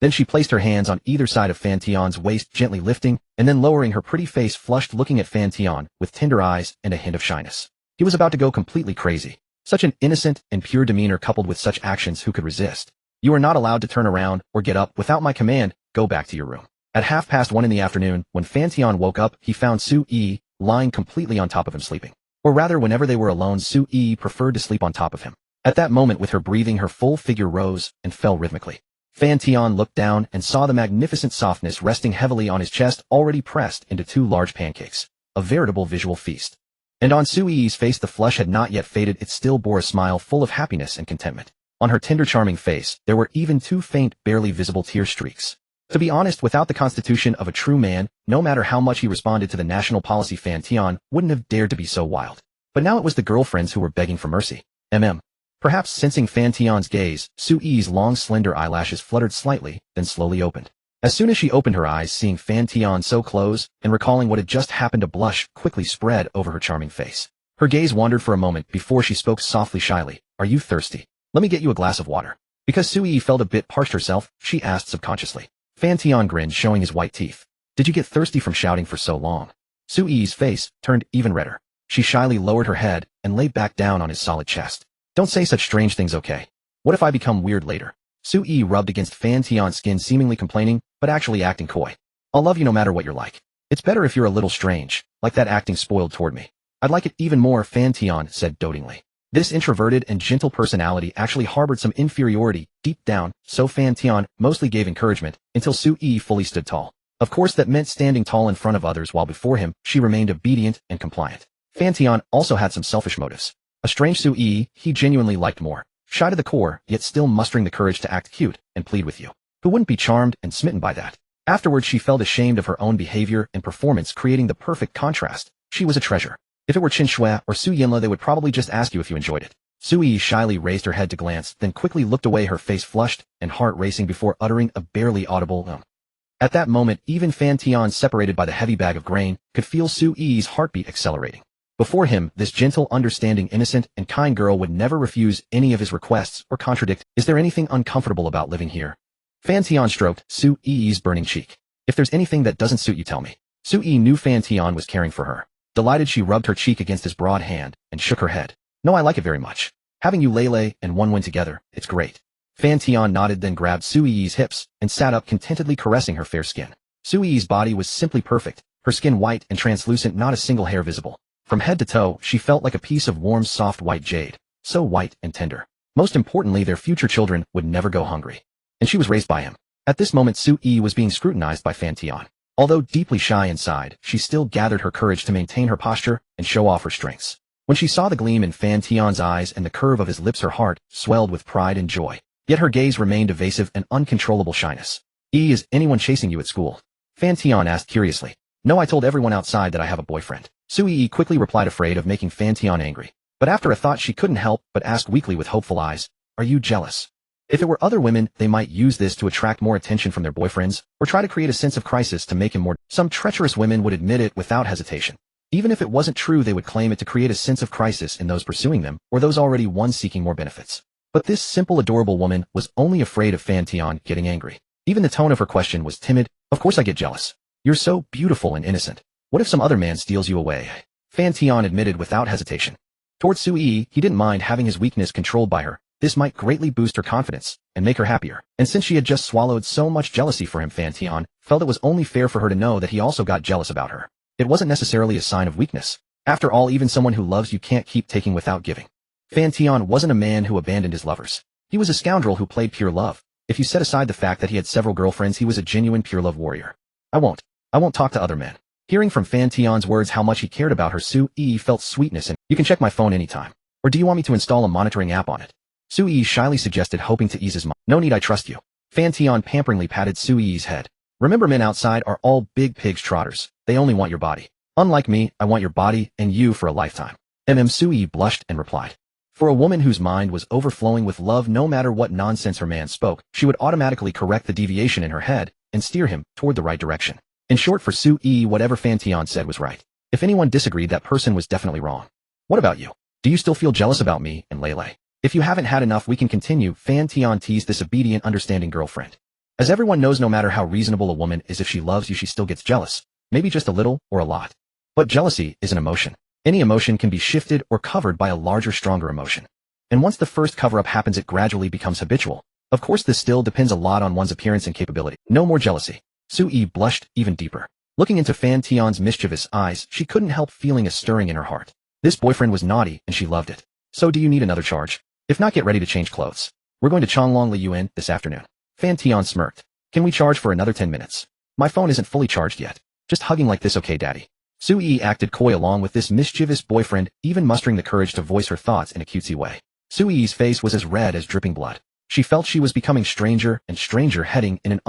Then she placed her hands on either side of Fan Tian's waist, gently lifting and then lowering her pretty face, flushed, looking at Fan Tian with tender eyes and a hint of shyness. He was about to go completely crazy. Such an innocent and pure demeanor coupled with such actions, who could resist? You are not allowed to turn around or get up without my command. Go back to your room. At 1:30 in the afternoon, when Fan Tian woke up, he found Su Yi lying completely on top of him, sleeping. Or rather, whenever they were alone, Su Yi preferred to sleep on top of him. At that moment, with her breathing, her full figure rose and fell rhythmically. Fan Tian looked down and saw the magnificent softness resting heavily on his chest, already pressed into 2 large pancakes. A veritable visual feast. And on Su Yi's face, the flush had not yet faded. It still bore a smile full of happiness and contentment. On her tender, charming face, there were even 2 faint, barely visible tear streaks. To be honest, without the constitution of a true man, no matter how much he responded to the national policy, Fan Tian wouldn't have dared to be so wild. But now it was the girlfriends who were begging for mercy. Perhaps sensing Fan Tian's gaze, Su Yi's long, slender eyelashes fluttered slightly, then slowly opened. As soon as she opened her eyes, seeing Fan Tian so close, and recalling what had just happened, a blush quickly spread over her charming face. Her gaze wandered for a moment before she spoke softly, shyly. Are you thirsty? Let me get you a glass of water. Because Su Yi felt a bit parched herself, she asked subconsciously. Fan Tian grinned, showing his white teeth. Did you get thirsty from shouting for so long? Su Yi's face turned even redder. She shyly lowered her head and lay back down on his solid chest. Don't say such strange things, okay? What if I become weird later? Su Yi rubbed against Fan Tian's skin, seemingly complaining, but actually acting coy. I'll love you no matter what you're like. It's better if you're a little strange, like that acting spoiled toward me. I'd like it even more, Fan Tian said dotingly. This introverted and gentle personality actually harbored some inferiority deep down, so Fan Tian mostly gave encouragement until Su Yi fully stood tall. Of course that meant standing tall in front of others while before him, she remained obedient and compliant. Fan Tian also had some selfish motives. A strange Su Yi he genuinely liked more, shy to the core, yet still mustering the courage to act cute and plead with you. Who wouldn't be charmed and smitten by that? Afterwards she felt ashamed of her own behavior and performance, creating the perfect contrast. She was a treasure. If it were Qin Shui or Su Yinla, they would probably just ask you if you enjoyed it. Su Yi shyly raised her head to glance, then quickly looked away, her face flushed and heart racing before uttering a barely audible At that moment, even Fan Tian, separated by the heavy bag of grain, could feel Su Yi's heartbeat accelerating. Before him, this gentle, understanding, innocent, and kind girl would never refuse any of his requests or contradict. Is there anything uncomfortable about living here? Fan Tian stroked Su Yi's burning cheek. If there's anything that doesn't suit you, tell me. Su Yi knew Fan Tian was caring for her. Delighted, she rubbed her cheek against his broad hand and shook her head. No, I like it very much. Having you Lele and Wenwen together, it's great. Fan Tian nodded, then grabbed Su Yi's hips and sat up, contentedly caressing her fair skin. Su Yi's body was simply perfect, her skin white and translucent, not a single hair visible. From head to toe, she felt like a piece of warm, soft white jade, so white and tender. Most importantly, their future children would never go hungry. And she was raised by him. At this moment, Su Yi was being scrutinized by Fan Tian. Although deeply shy inside, she still gathered her courage to maintain her posture and show off her strengths. When she saw the gleam in Fan Tian's eyes and the curve of his lips, her heart swelled with pride and joy. Yet her gaze remained evasive and uncontrollable shyness. Is anyone chasing you at school? Fan Tian asked curiously. No, I told everyone outside that I have a boyfriend. Su Yi quickly replied, afraid of making Fan Tian angry. But after a thought, she couldn't help but ask weakly with hopeful eyes, are you jealous? If it were other women, they might use this to attract more attention from their boyfriends, or try to create a sense of crisis to make him more. Some treacherous women would admit it without hesitation. Even if it wasn't true, they would claim it to create a sense of crisis in those pursuing them, or those already one seeking more benefits. But this simple, adorable woman was only afraid of Fan Tian getting angry. Even the tone of her question was timid. Of course I get jealous. You're so beautiful and innocent. What if some other man steals you away? Fan Tian admitted without hesitation. Towards Su Yi, he didn't mind having his weakness controlled by her. This might greatly boost her confidence and make her happier. And since she had just swallowed so much jealousy for him, Fan Tian felt it was only fair for her to know that he also got jealous about her. It wasn't necessarily a sign of weakness. After all, even someone who loves you can't keep taking without giving. Fan Tian wasn't a man who abandoned his lovers. He was a scoundrel who played pure love. If you set aside the fact that he had several girlfriends, he was a genuine pure love warrior. I won't talk to other men. Hearing from Fan Tian's words how much he cared about her, Su Yi felt sweetness, and you can check my phone anytime. Or do you want me to install a monitoring app on it? Su Yi shyly suggested, hoping to ease his mind. No need, I trust you. Fan Tian pamperingly patted Su Yi's head. Remember, men outside are all big pigs trotters. They only want your body. Unlike me, I want your body and you for a lifetime. Su Yi blushed and replied. For a woman whose mind was overflowing with love, no matter what nonsense her man spoke, she would automatically correct the deviation in her head and steer him toward the right direction. In short, for Su Yi, whatever Fan Tian said was right. If anyone disagreed, that person was definitely wrong. What about you? Do you still feel jealous about me and Lele? If you haven't had enough, we can continue. Fan Tian teased this obedient, understanding girlfriend. As everyone knows, no matter how reasonable a woman is, if she loves you, she still gets jealous. Maybe just a little or a lot. But jealousy is an emotion. Any emotion can be shifted or covered by a larger, stronger emotion. And once the first cover-up happens, it gradually becomes habitual. Of course, this still depends a lot on one's appearance and capability. No more jealousy. Su Yi blushed even deeper. Looking into Fan Tian's mischievous eyes, she couldn't help feeling a stirring in her heart. This boyfriend was naughty, and she loved it. So do you need another charge? If not, get ready to change clothes. We're going to Changlong Li Yuan this afternoon. Fan Tian smirked. Can we charge for another 10 minutes? My phone isn't fully charged yet. Just hugging like this, okay, daddy? Su Yi acted coy along with this mischievous boyfriend, even mustering the courage to voice her thoughts in a cutesy way. Su Yi's face was as red as dripping blood. She felt she was becoming stranger and stranger, heading in an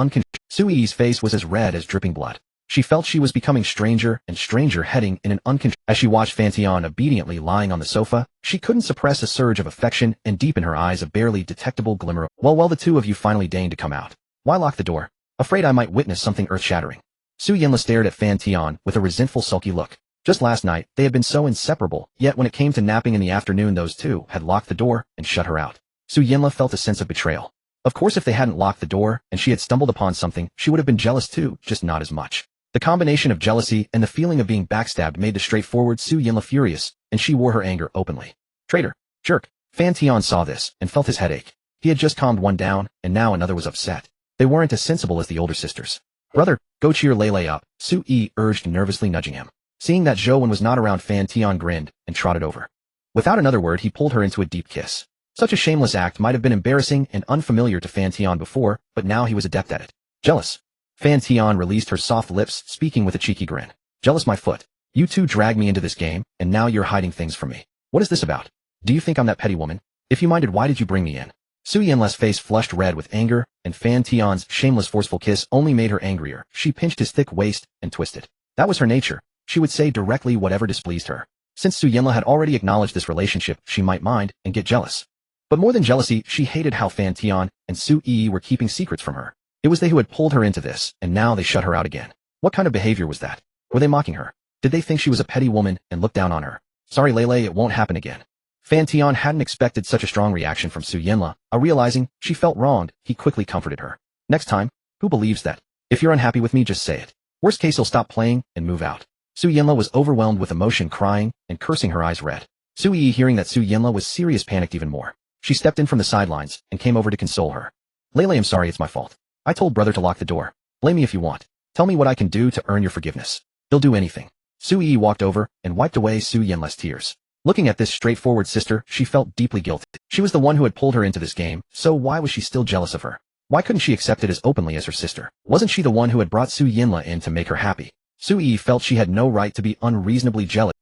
Su Yi's face was as red as dripping blood. She felt she was becoming stranger and stranger, heading in an As she watched Fan Tian obediently lying on the sofa, she couldn't suppress a surge of affection, and deep in her eyes a barely detectable glimmer. Well, the two of you finally deigned to come out. Why lock the door? Afraid I might witness something earth-shattering. Su Yinla stared at Fan Tian with a resentful, sulky look. Just last night, they had been so inseparable, yet when it came to napping in the afternoon, those two had locked the door and shut her out. Su Yinla felt a sense of betrayal. Of course, if they hadn't locked the door and she had stumbled upon something, she would have been jealous too, just not as much. The combination of jealousy and the feeling of being backstabbed made the straightforward Su Yinla furious, and she wore her anger openly. Traitor! Jerk! Fan Tian saw this and felt his headache. He had just calmed one down, and now another was upset. They weren't as sensible as the older sisters. Brother, go cheer Lele up, Su Yi urged, nervously nudging him. Seeing that Zhou Wen was not around, Fan Tian grinned and trotted over. Without another word, he pulled her into a deep kiss. Such a shameless act might have been embarrassing and unfamiliar to Fan Tian before, but now he was adept at it. Jealous. Fan Tian released her soft lips, speaking with a cheeky grin. Jealous my foot. You two dragged me into this game, and now you're hiding things from me. What is this about? Do you think I'm that petty woman? If you minded, why did you bring me in? Su Yanla's face flushed red with anger, and Fan Tian's shameless forceful kiss only made her angrier. She pinched his thick waist and twisted. That was her nature. She would say directly whatever displeased her. Since Su Yanla had already acknowledged this relationship, she might mind and get jealous. But more than jealousy, she hated how Fan Tian and Su Yi were keeping secrets from her. It was they who had pulled her into this, and now they shut her out again. What kind of behavior was that? Were they mocking her? Did they think she was a petty woman and look down on her? Sorry Lele, it won't happen again. Fan Tian hadn't expected such a strong reaction from Su Yanla. Realizing she felt wronged, he quickly comforted her. Next time, who believes that? If you're unhappy with me, just say it. Worst case, he'll stop playing and move out. Su Yanla was overwhelmed with emotion, crying and cursing, her eyes red. Su Yi, hearing that Su Yanla was serious, panicked even more. She stepped in from the sidelines and came over to console her. Lele, I'm sorry, it's my fault. I told brother to lock the door. Blame me if you want. Tell me what I can do to earn your forgiveness. He'll do anything. Su Yi walked over and wiped away Su Yanla's tears. Looking at this straightforward sister, she felt deeply guilty. She was the one who had pulled her into this game, so why was she still jealous of her? Why couldn't she accept it as openly as her sister? Wasn't she the one who had brought Su Yanla in to make her happy? Su Yi felt she had no right to be unreasonably jealous.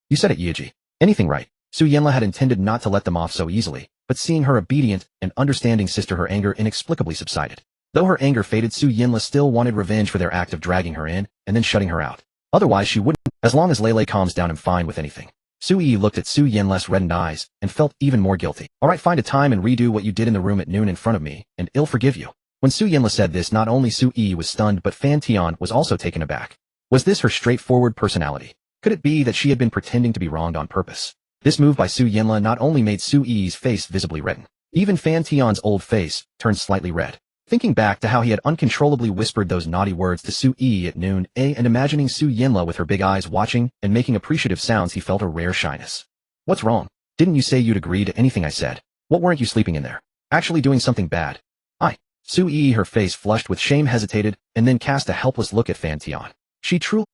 You said it, Yeji. Anything right. Su Yanla had intended not to let them off so easily, but seeing her obedient and understanding sister, her anger inexplicably subsided. Though her anger faded, Su Yanla still wanted revenge for their act of dragging her in and then shutting her out. Otherwise she wouldn't. As long as Lele calms down, I'm fine with anything. Su Yi looked at Su Yanla's reddened eyes and felt even more guilty. Alright, find a time and redo what you did in the room at noon in front of me, and I'll forgive you. When Su Yanla said this, not only Su Yi was stunned, but Fan Tian was also taken aback. Was this her straightforward personality? Could it be that she had been pretending to be wronged on purpose? This move by Su Yanla not only made Su Yi's face visibly redden. Even Fan Tian's old face turned slightly red. Thinking back to how he had uncontrollably whispered those naughty words to Su Yi at noon, and imagining Su Yanla with her big eyes watching and making appreciative sounds, he felt a rare shyness. What's wrong? Didn't you say you'd agree to anything I said? What, weren't you sleeping in there? Actually doing something bad? Su Yi, her face flushed with shame, hesitated, and then cast a helpless look at Fan Tian. She truly—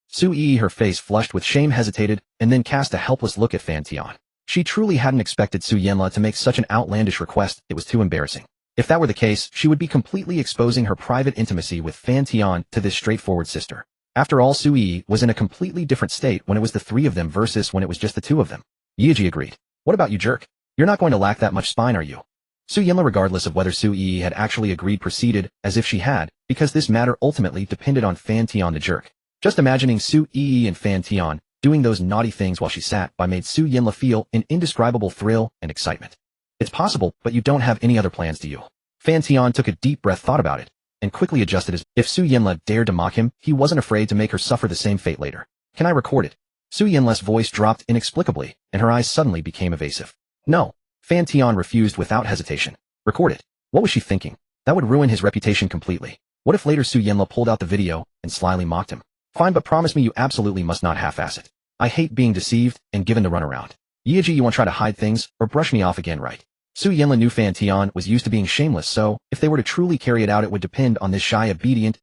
Su Yi, her face flushed with shame, hesitated, and then cast a helpless look at Fan Tian. She truly hadn't expected Su Yanla to make such an outlandish request. It was too embarrassing. If that were the case, she would be completely exposing her private intimacy with Fan Tian to this straightforward sister. After all, Su Yi was in a completely different state when it was the three of them versus when it was just the two of them. Yeji agreed. What about you, jerk? You're not going to lack that much spine, are you? Su Yanla, regardless of whether Su Yi had actually agreed, proceeded as if she had, because this matter ultimately depended on Fan Tian the jerk. Just imagining Su Yi and Fan Tian doing those naughty things while she sat by made Su Yanla feel an indescribable thrill and excitement. It's possible, but you don't have any other plans, do you? Fan Tian took a deep breath, thought about it, and quickly adjusted. As if Su Yanla dared to mock him, he wasn't afraid to make her suffer the same fate later. Can I record it? Su Yanla's voice dropped inexplicably, and her eyes suddenly became evasive. No. Fan Tian refused without hesitation. Record it. What was she thinking? That would ruin his reputation completely. What if later Su Yanla pulled out the video and slyly mocked him? Fine, but promise me you absolutely must not half-ass it. I hate being deceived and given the runaround. Yeji, you want to try to hide things or brush me off again, right? Su Yanla knew Fan Tian was used to being shameless, so if they were to truly carry it out, it would depend on this shy, obedient—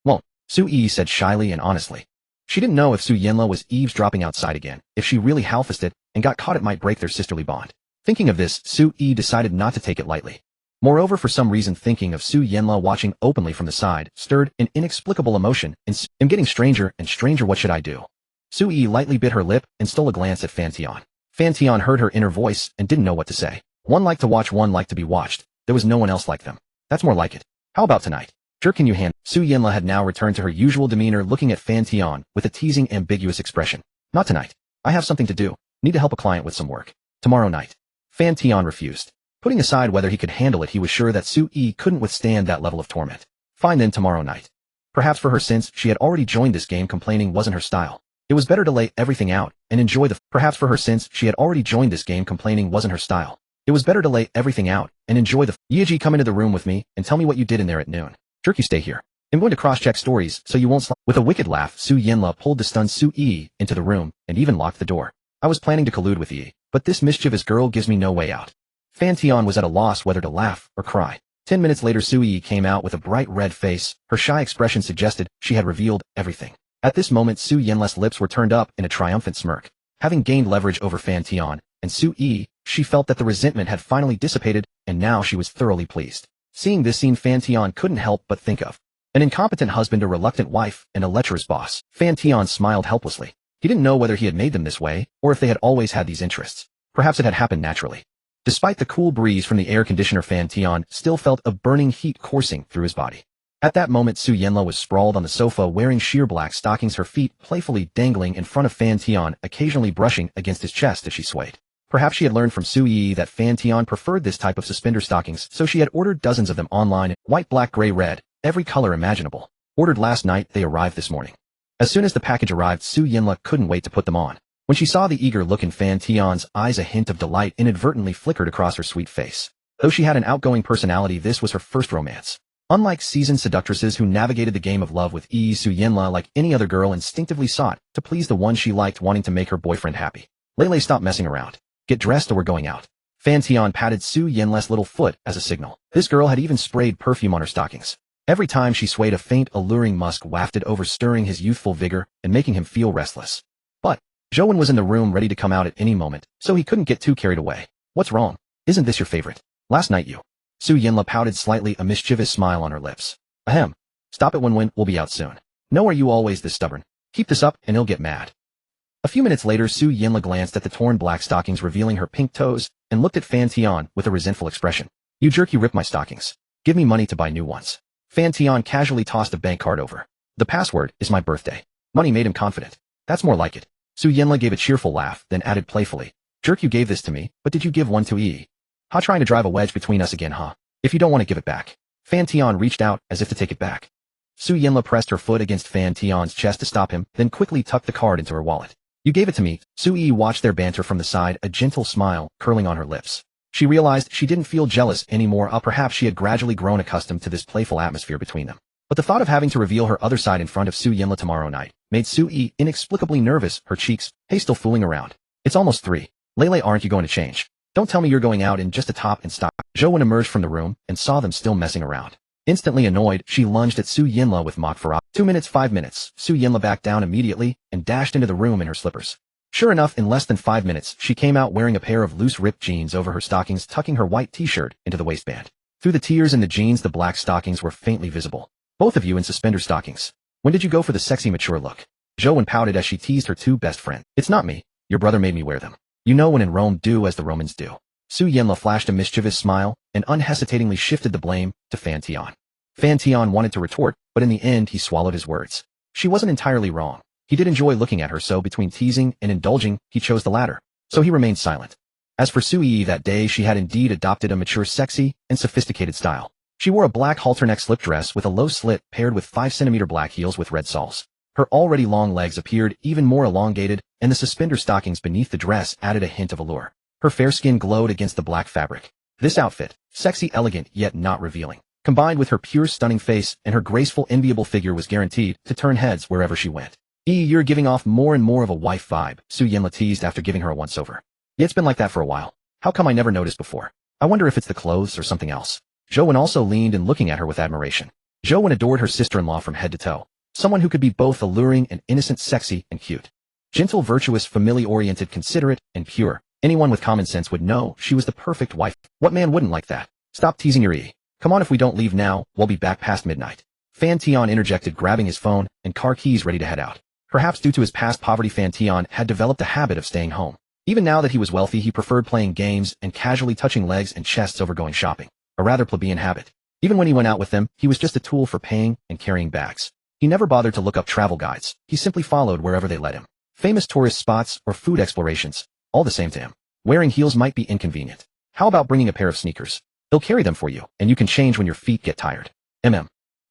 won't. Su Yi said shyly and honestly. She didn't know if Su Yanla was eavesdropping outside again. If she really half-assed it and got caught, it might break their sisterly bond. Thinking of this, Su Yi decided not to take it lightly. Moreover, for some reason, thinking of Su Yanla watching openly from the side stirred an inexplicable emotion. I'm getting stranger and stranger. What should I do? Su Yi lightly bit her lip and stole a glance at Fan Tian. Fan Tian heard her inner voice and didn't know what to say. One liked to watch, one liked to be watched. There was no one else like them. That's more like it. How about tonight? Jerk, can you hand— Su Yanla had now returned to her usual demeanor, looking at Fan Tian with a teasing, ambiguous expression. Not tonight. I have something to do. Need to help a client with some work. Tomorrow night. Fan Tian refused. Putting aside whether he could handle it, he was sure that Su Yi couldn't withstand that level of torment. Fine then, tomorrow night. Perhaps for her, since she had already joined this game, complaining wasn't her style. It was better to lay everything out and enjoy the— Perhaps for her, since she had already joined this game, complaining wasn't her style. It was better to lay everything out and enjoy the— Yeji, come into the room with me and tell me what you did in there at noon. Jerk, you stay here. I'm going to cross-check stories so you won't— With a wicked laugh, Su Yanla pulled the stunned Su Yi into the room and even locked the door. I was planning to collude with Yi, but this mischievous girl gives me no way out. Fan Tian was at a loss whether to laugh or cry. 10 minutes later, Su Yi came out with a bright red face. Her shy expression suggested she had revealed everything. At this moment, Su Yanla's lips were turned up in a triumphant smirk. Having gained leverage over Fan Tian, and Su Yi, she felt that the resentment had finally dissipated, and now she was thoroughly pleased. Seeing this scene, Fan Tian couldn't help but think of an incompetent husband, a reluctant wife, and a lecherous boss. Fan Tian smiled helplessly. He didn't know whether he had made them this way, or if they had always had these interests. Perhaps it had happened naturally. Despite the cool breeze from the air conditioner, Fan Tian still felt a burning heat coursing through his body. At that moment, Su Yenla was sprawled on the sofa wearing sheer black stockings, her feet playfully dangling in front of Fan Tian, occasionally brushing against his chest as she swayed. Perhaps she had learned from Su Yi that Fan Tian preferred this type of suspender stockings, so she had ordered dozens of them online, white, black, gray, red, every color imaginable. Ordered last night, they arrived this morning. As soon as the package arrived, Su Yenla couldn't wait to put them on. When she saw the eager look in Fan Tian's eyes, a hint of delight inadvertently flickered across her sweet face. Though she had an outgoing personality, this was her first romance. Unlike seasoned seductresses who navigated the game of love with ease, Su Yenla, like any other girl, instinctively sought to please the one she liked, wanting to make her boyfriend happy. Lele, stop messing around. Get dressed or we're going out. Fan Tian patted Su Yenla's little foot as a signal. This girl had even sprayed perfume on her stockings. Every time she swayed, a faint, alluring musk wafted over, stirring his youthful vigor and making him feel restless. But Zhouwen was in the room, ready to come out at any moment, so he couldn't get too carried away. What's wrong? Isn't this your favorite? Last night you... Su Yenla pouted slightly, a mischievous smile on her lips. Ahem. Stop it, Wen. We'll be out soon. No, are you always this stubborn? Keep this up and he'll get mad. A few minutes later, Su Yenla glanced at the torn black stockings revealing her pink toes and looked at Fan Tian with a resentful expression. You jerk, you ripped my stockings. Give me money to buy new ones. Fan Tian casually tossed a bank card over. The password is my birthday. Money made him confident. That's more like it. Su Yenla gave a cheerful laugh, then added playfully. Jerk, you gave this to me, but did you give one to Yi? Ha, trying to drive a wedge between us again, huh? If you don't want to give it back. Fan Tian reached out as if to take it back. Su Yenla pressed her foot against Fan Tian's chest to stop him, then quickly tucked the card into her wallet. You gave it to me. Su Yi watched their banter from the side, a gentle smile curling on her lips. She realized she didn't feel jealous anymore, or perhaps she had gradually grown accustomed to this playful atmosphere between them. But the thought of having to reveal her other side in front of Su Yenla tomorrow night made Su Yi inexplicably nervous, her cheeks, hey, still fooling around. It's almost 3. Lele, aren't you going to change? Don't tell me you're going out in just a top and stock. Zhouwen emerged from the room and saw them still messing around. Instantly annoyed, she lunged at Su Yenla with mock ferocity. 2 minutes, 5 minutes. Su Yenla backed down immediately and dashed into the room in her slippers. Sure enough, in less than 5 minutes, she came out wearing a pair of loose ripped jeans over her stockings, tucking her white t-shirt into the waistband. Through the tears in the jeans, the black stockings were faintly visible. Both of you in suspender stockings. When did you go for the sexy mature look? Zhouwen pouted as she teased her two best friends. It's not me. Your brother made me wear them. You know, when in Rome, do as the Romans do. Su Yenla flashed a mischievous smile and unhesitatingly shifted the blame to Fan Tian. Fan Tian wanted to retort, but in the end he swallowed his words. She wasn't entirely wrong. He did enjoy looking at her, so between teasing and indulging, he chose the latter. So he remained silent. As for Su Yi, that day she had indeed adopted a mature, sexy, and sophisticated style. She wore a black halter-neck slip dress with a low slit paired with 5-centimeter black heels with red soles. Her already long legs appeared even more elongated, and the suspender stockings beneath the dress added a hint of allure. Her fair skin glowed against the black fabric. This outfit, sexy, elegant, yet not revealing, combined with her pure, stunning face and her graceful, enviable figure, was guaranteed to turn heads wherever she went. You're giving off more and more of a wife vibe, Su Yenla teased after giving her a once-over. Yeah, it's been like that for a while. How come I never noticed before? I wonder if it's the clothes or something else. Zhouwen also leaned in, looking at her with admiration. Zhouwen adored her sister-in-law from head to toe. Someone who could be both alluring and innocent, sexy and cute. Gentle, virtuous, family-oriented, considerate, and pure. Anyone with common sense would know she was the perfect wife. What man wouldn't like that? Stop teasing your E. Come on, if we don't leave now, we'll be back past midnight. Fan Tian interjected, grabbing his phone and car keys ready to head out. Perhaps due to his past poverty, Fan Tian had developed a habit of staying home. Even now that he was wealthy, he preferred playing games and casually touching legs and chests over going shopping. A rather plebeian habit. Even when he went out with them, he was just a tool for paying and carrying bags. He never bothered to look up travel guides. He simply followed wherever they led him. Famous tourist spots or food explorations, all the same to him. Wearing heels might be inconvenient. How about bringing a pair of sneakers? They'll carry them for you, and you can change when your feet get tired.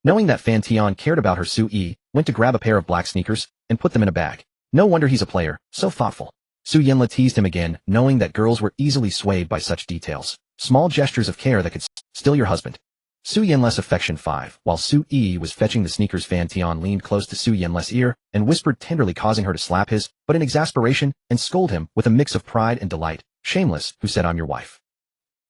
Knowing that Fan Tian cared about her, Su Yi went to grab a pair of black sneakers and put them in a bag. No wonder he's a player, so thoughtful. Su Yenla teased him again, knowing that girls were easily swayed by such details. Small gestures of care that could still your husband. Su Yenla's affection 5. While Su Yi was fetching the sneakers, Fan Tian leaned close to Su Yenla's ear and whispered tenderly, causing her to slap his, but in exasperation, and scold him with a mix of pride and delight. Shameless, who said I'm your wife?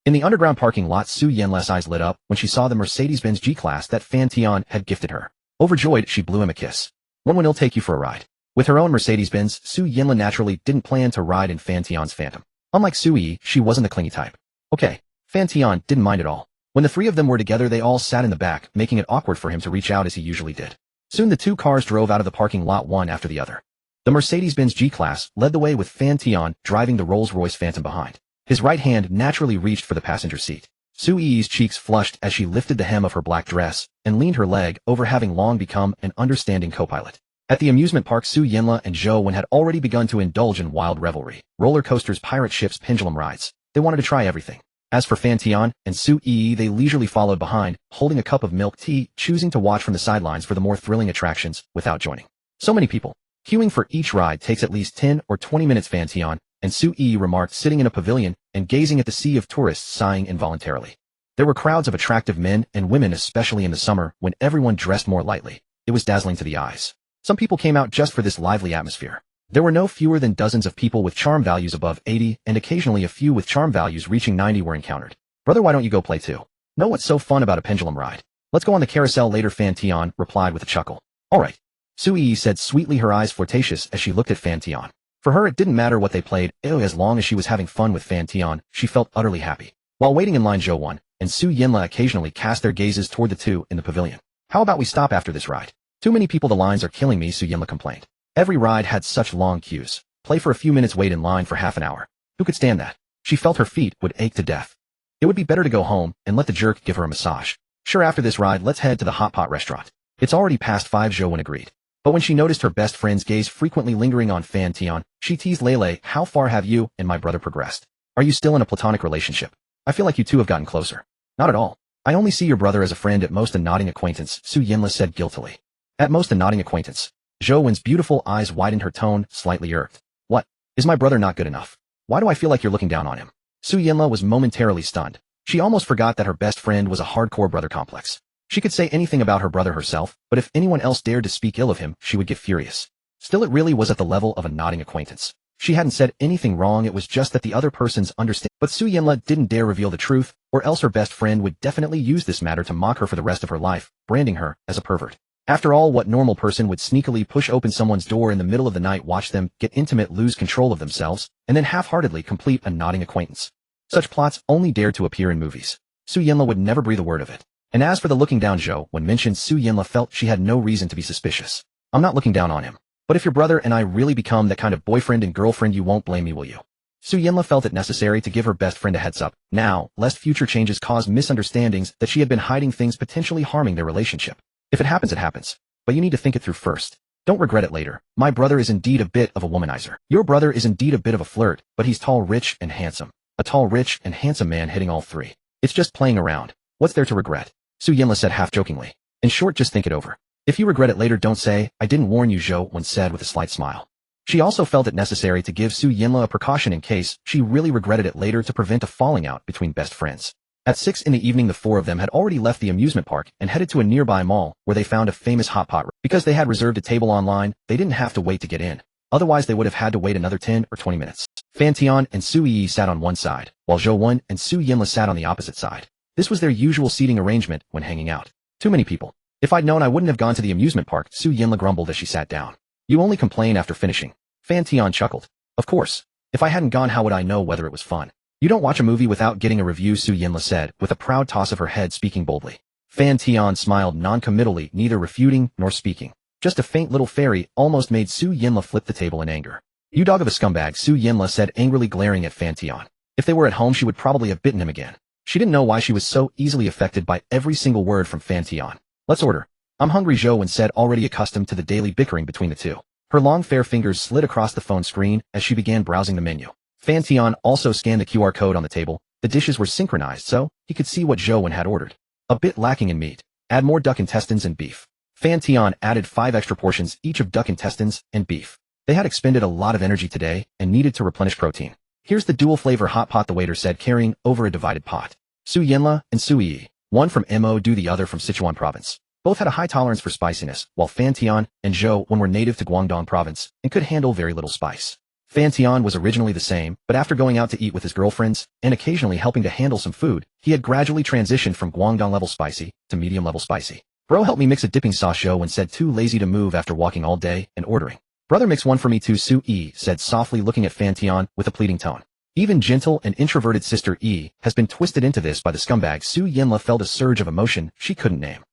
In the underground parking lot, Su Yenla's eyes lit up when she saw the Mercedes-Benz G-Class that Fan Tian had gifted her. Overjoyed, she blew him a kiss. When he'll take you for a ride? With her own Mercedes-Benz, Su Yenla naturally didn't plan to ride in Fan Tian's Phantom. Unlike Sui, she wasn't the clingy type. Okay. Fan Tian didn't mind at all. When the three of them were together, they all sat in the back, making it awkward for him to reach out as he usually did. Soon the two cars drove out of the parking lot one after the other. The Mercedes-Benz G-Class led the way with Fan Tian driving the Rolls-Royce Phantom behind. His right hand naturally reached for the passenger seat. Sui's cheeks flushed as she lifted the hem of her black dress and leaned her leg over, having long become an understanding co-pilot. At the amusement park, Su Yinla and Zhou Wen had already begun to indulge in wild revelry. Roller coasters, pirate ships, pendulum rides. They wanted to try everything. As for Fan Tian and Sui, they leisurely followed behind, holding a cup of milk tea, choosing to watch from the sidelines for the more thrilling attractions without joining. So many people. Queuing for each ride takes at least 10 or 20 minutes, Fan Tian and Sui remarked, sitting in a pavilion and gazing at the sea of tourists, sighing involuntarily. There were crowds of attractive men and women, especially in the summer when everyone dressed more lightly. It was dazzling to the eyes. Some people came out just for this lively atmosphere. There were no fewer than dozens of people with charm values above 80, and occasionally a few with charm values reaching 90 were encountered. Brother, why don't you go play too? Know what's so fun about a pendulum ride? Let's go on the carousel later, Fan Tian replied with a chuckle. Alright. Sui said sweetly, her eyes flirtatious as she looked at Fan Tian. For her, it didn't matter what they played, as long as she was having fun with Fan Tian, she felt utterly happy. While waiting in line, Zhou Wen and Su Yinla occasionally cast their gazes toward the two in the pavilion. How about we stop after this ride? Too many people, the lines are killing me, Su Yinla complained. Every ride had such long queues. Play for a few minutes, wait in line for half an hour. Who could stand that? She felt her feet would ache to death. It would be better to go home and let the jerk give her a massage. Sure, after this ride, let's head to the hot pot restaurant. It's already past 5, Zhou Wen agreed. But when she noticed her best friend's gaze frequently lingering on Fan Tian, she teased, Lele, how far have you and my brother progressed? Are you still in a platonic relationship? I feel like you two have gotten closer. Not at all. I only see your brother as a friend, at most a nodding acquaintance, Su Yinla said guiltily. At most a nodding acquaintance. Zhou Wen's beautiful eyes widened, her tone slightly irked. What? Is my brother not good enough? Why do I feel like you're looking down on him? Su Yinla was momentarily stunned. She almost forgot that her best friend was a hardcore brother complex. She could say anything about her brother herself, but if anyone else dared to speak ill of him, she would get furious. Still, it really was at the level of a nodding acquaintance. She hadn't said anything wrong, it was just that the other person's understanding. But Su Yinla didn't dare reveal the truth, or else her best friend would definitely use this matter to mock her for the rest of her life, branding her as a pervert. After all, what normal person would sneakily push open someone's door in the middle of the night, watch them get intimate, lose control of themselves, and then half-heartedly complete a nodding acquaintance? Such plots only dare to appear in movies. Su Yinla would never breathe a word of it. And as for the looking down, Zhou Wen mentioned, Su Yinla felt she had no reason to be suspicious. I'm not looking down on him. But if your brother and I really become that kind of boyfriend and girlfriend, you won't blame me, will you? Su Yinla felt it necessary to give her best friend a heads up, now, lest future changes cause misunderstandings, that she had been hiding things potentially harming their relationship. If it happens, it happens. But you need to think it through first. Don't regret it later. My brother is indeed a bit of a womanizer. Your brother is indeed a bit of a flirt, but he's tall, rich, and handsome. A tall, rich, and handsome man hitting all three. It's just playing around. What's there to regret? Su Yinla said half-jokingly. In short, just think it over. If you regret it later, don't say, I didn't warn you, Zhou Wen said with a slight smile. She also felt it necessary to give Su Yinla a precaution in case she really regretted it later, to prevent a falling out between best friends. At 6 in the evening, the four of them had already left the amusement park and headed to a nearby mall where they found a famous hot pot. Because they had reserved a table online, they didn't have to wait to get in. Otherwise, they would have had to wait another 10 or 20 minutes. Fan Tian and Sui sat on one side, while Zhou Wen and Su Yinla sat on the opposite side. This was their usual seating arrangement when hanging out. Too many people. If I'd known, I wouldn't have gone to the amusement park, Su Yinla grumbled as she sat down. You only complain after finishing. Fan Tian chuckled. Of course. If I hadn't gone, how would I know whether it was fun? You don't watch a movie without getting a review, Su Yinla said, with a proud toss of her head, speaking boldly. Fan Tian smiled non-committally, neither refuting nor speaking. Just a faint little fairy almost made Su Yinla flip the table in anger. You dog of a scumbag, Su Yinla said, angrily glaring at Fan Tian. If they were at home, she would probably have bitten him again. She didn't know why she was so easily affected by every single word from Fan Tian. Let's order. I'm hungry, Zhou Wen said, already accustomed to the daily bickering between the two. Her long fair fingers slid across the phone screen as she began browsing the menu. Fan Tian also scanned the QR code on the table. The dishes were synchronized so he could see what Zhou Wen had ordered. A bit lacking in meat. Add more duck intestines and beef. Fan Tian added 5 extra portions each of duck intestines and beef. They had expended a lot of energy today and needed to replenish protein. Here's the dual flavor hot pot, the waiter said, carrying over a divided pot. Su Yinla and Sui, one from Mo, the other from Sichuan province. Both had a high tolerance for spiciness, while Fan Tian and Zhou Wen were native to Guangdong province and could handle very little spice. Fan Tian was originally the same, but after going out to eat with his girlfriends and occasionally helping to handle some food, he had gradually transitioned from Guangdong level spicy to medium level spicy. Bro, help me mix a dipping sauce, Zhou Wen said, too lazy to move after walking all day and ordering. Brother, mix one for me too, Sui said softly, looking at Fan Tian with a pleading tone. Even gentle and introverted sister E has been twisted into this by the scumbag. Su Yinla felt a surge of emotion she couldn't name.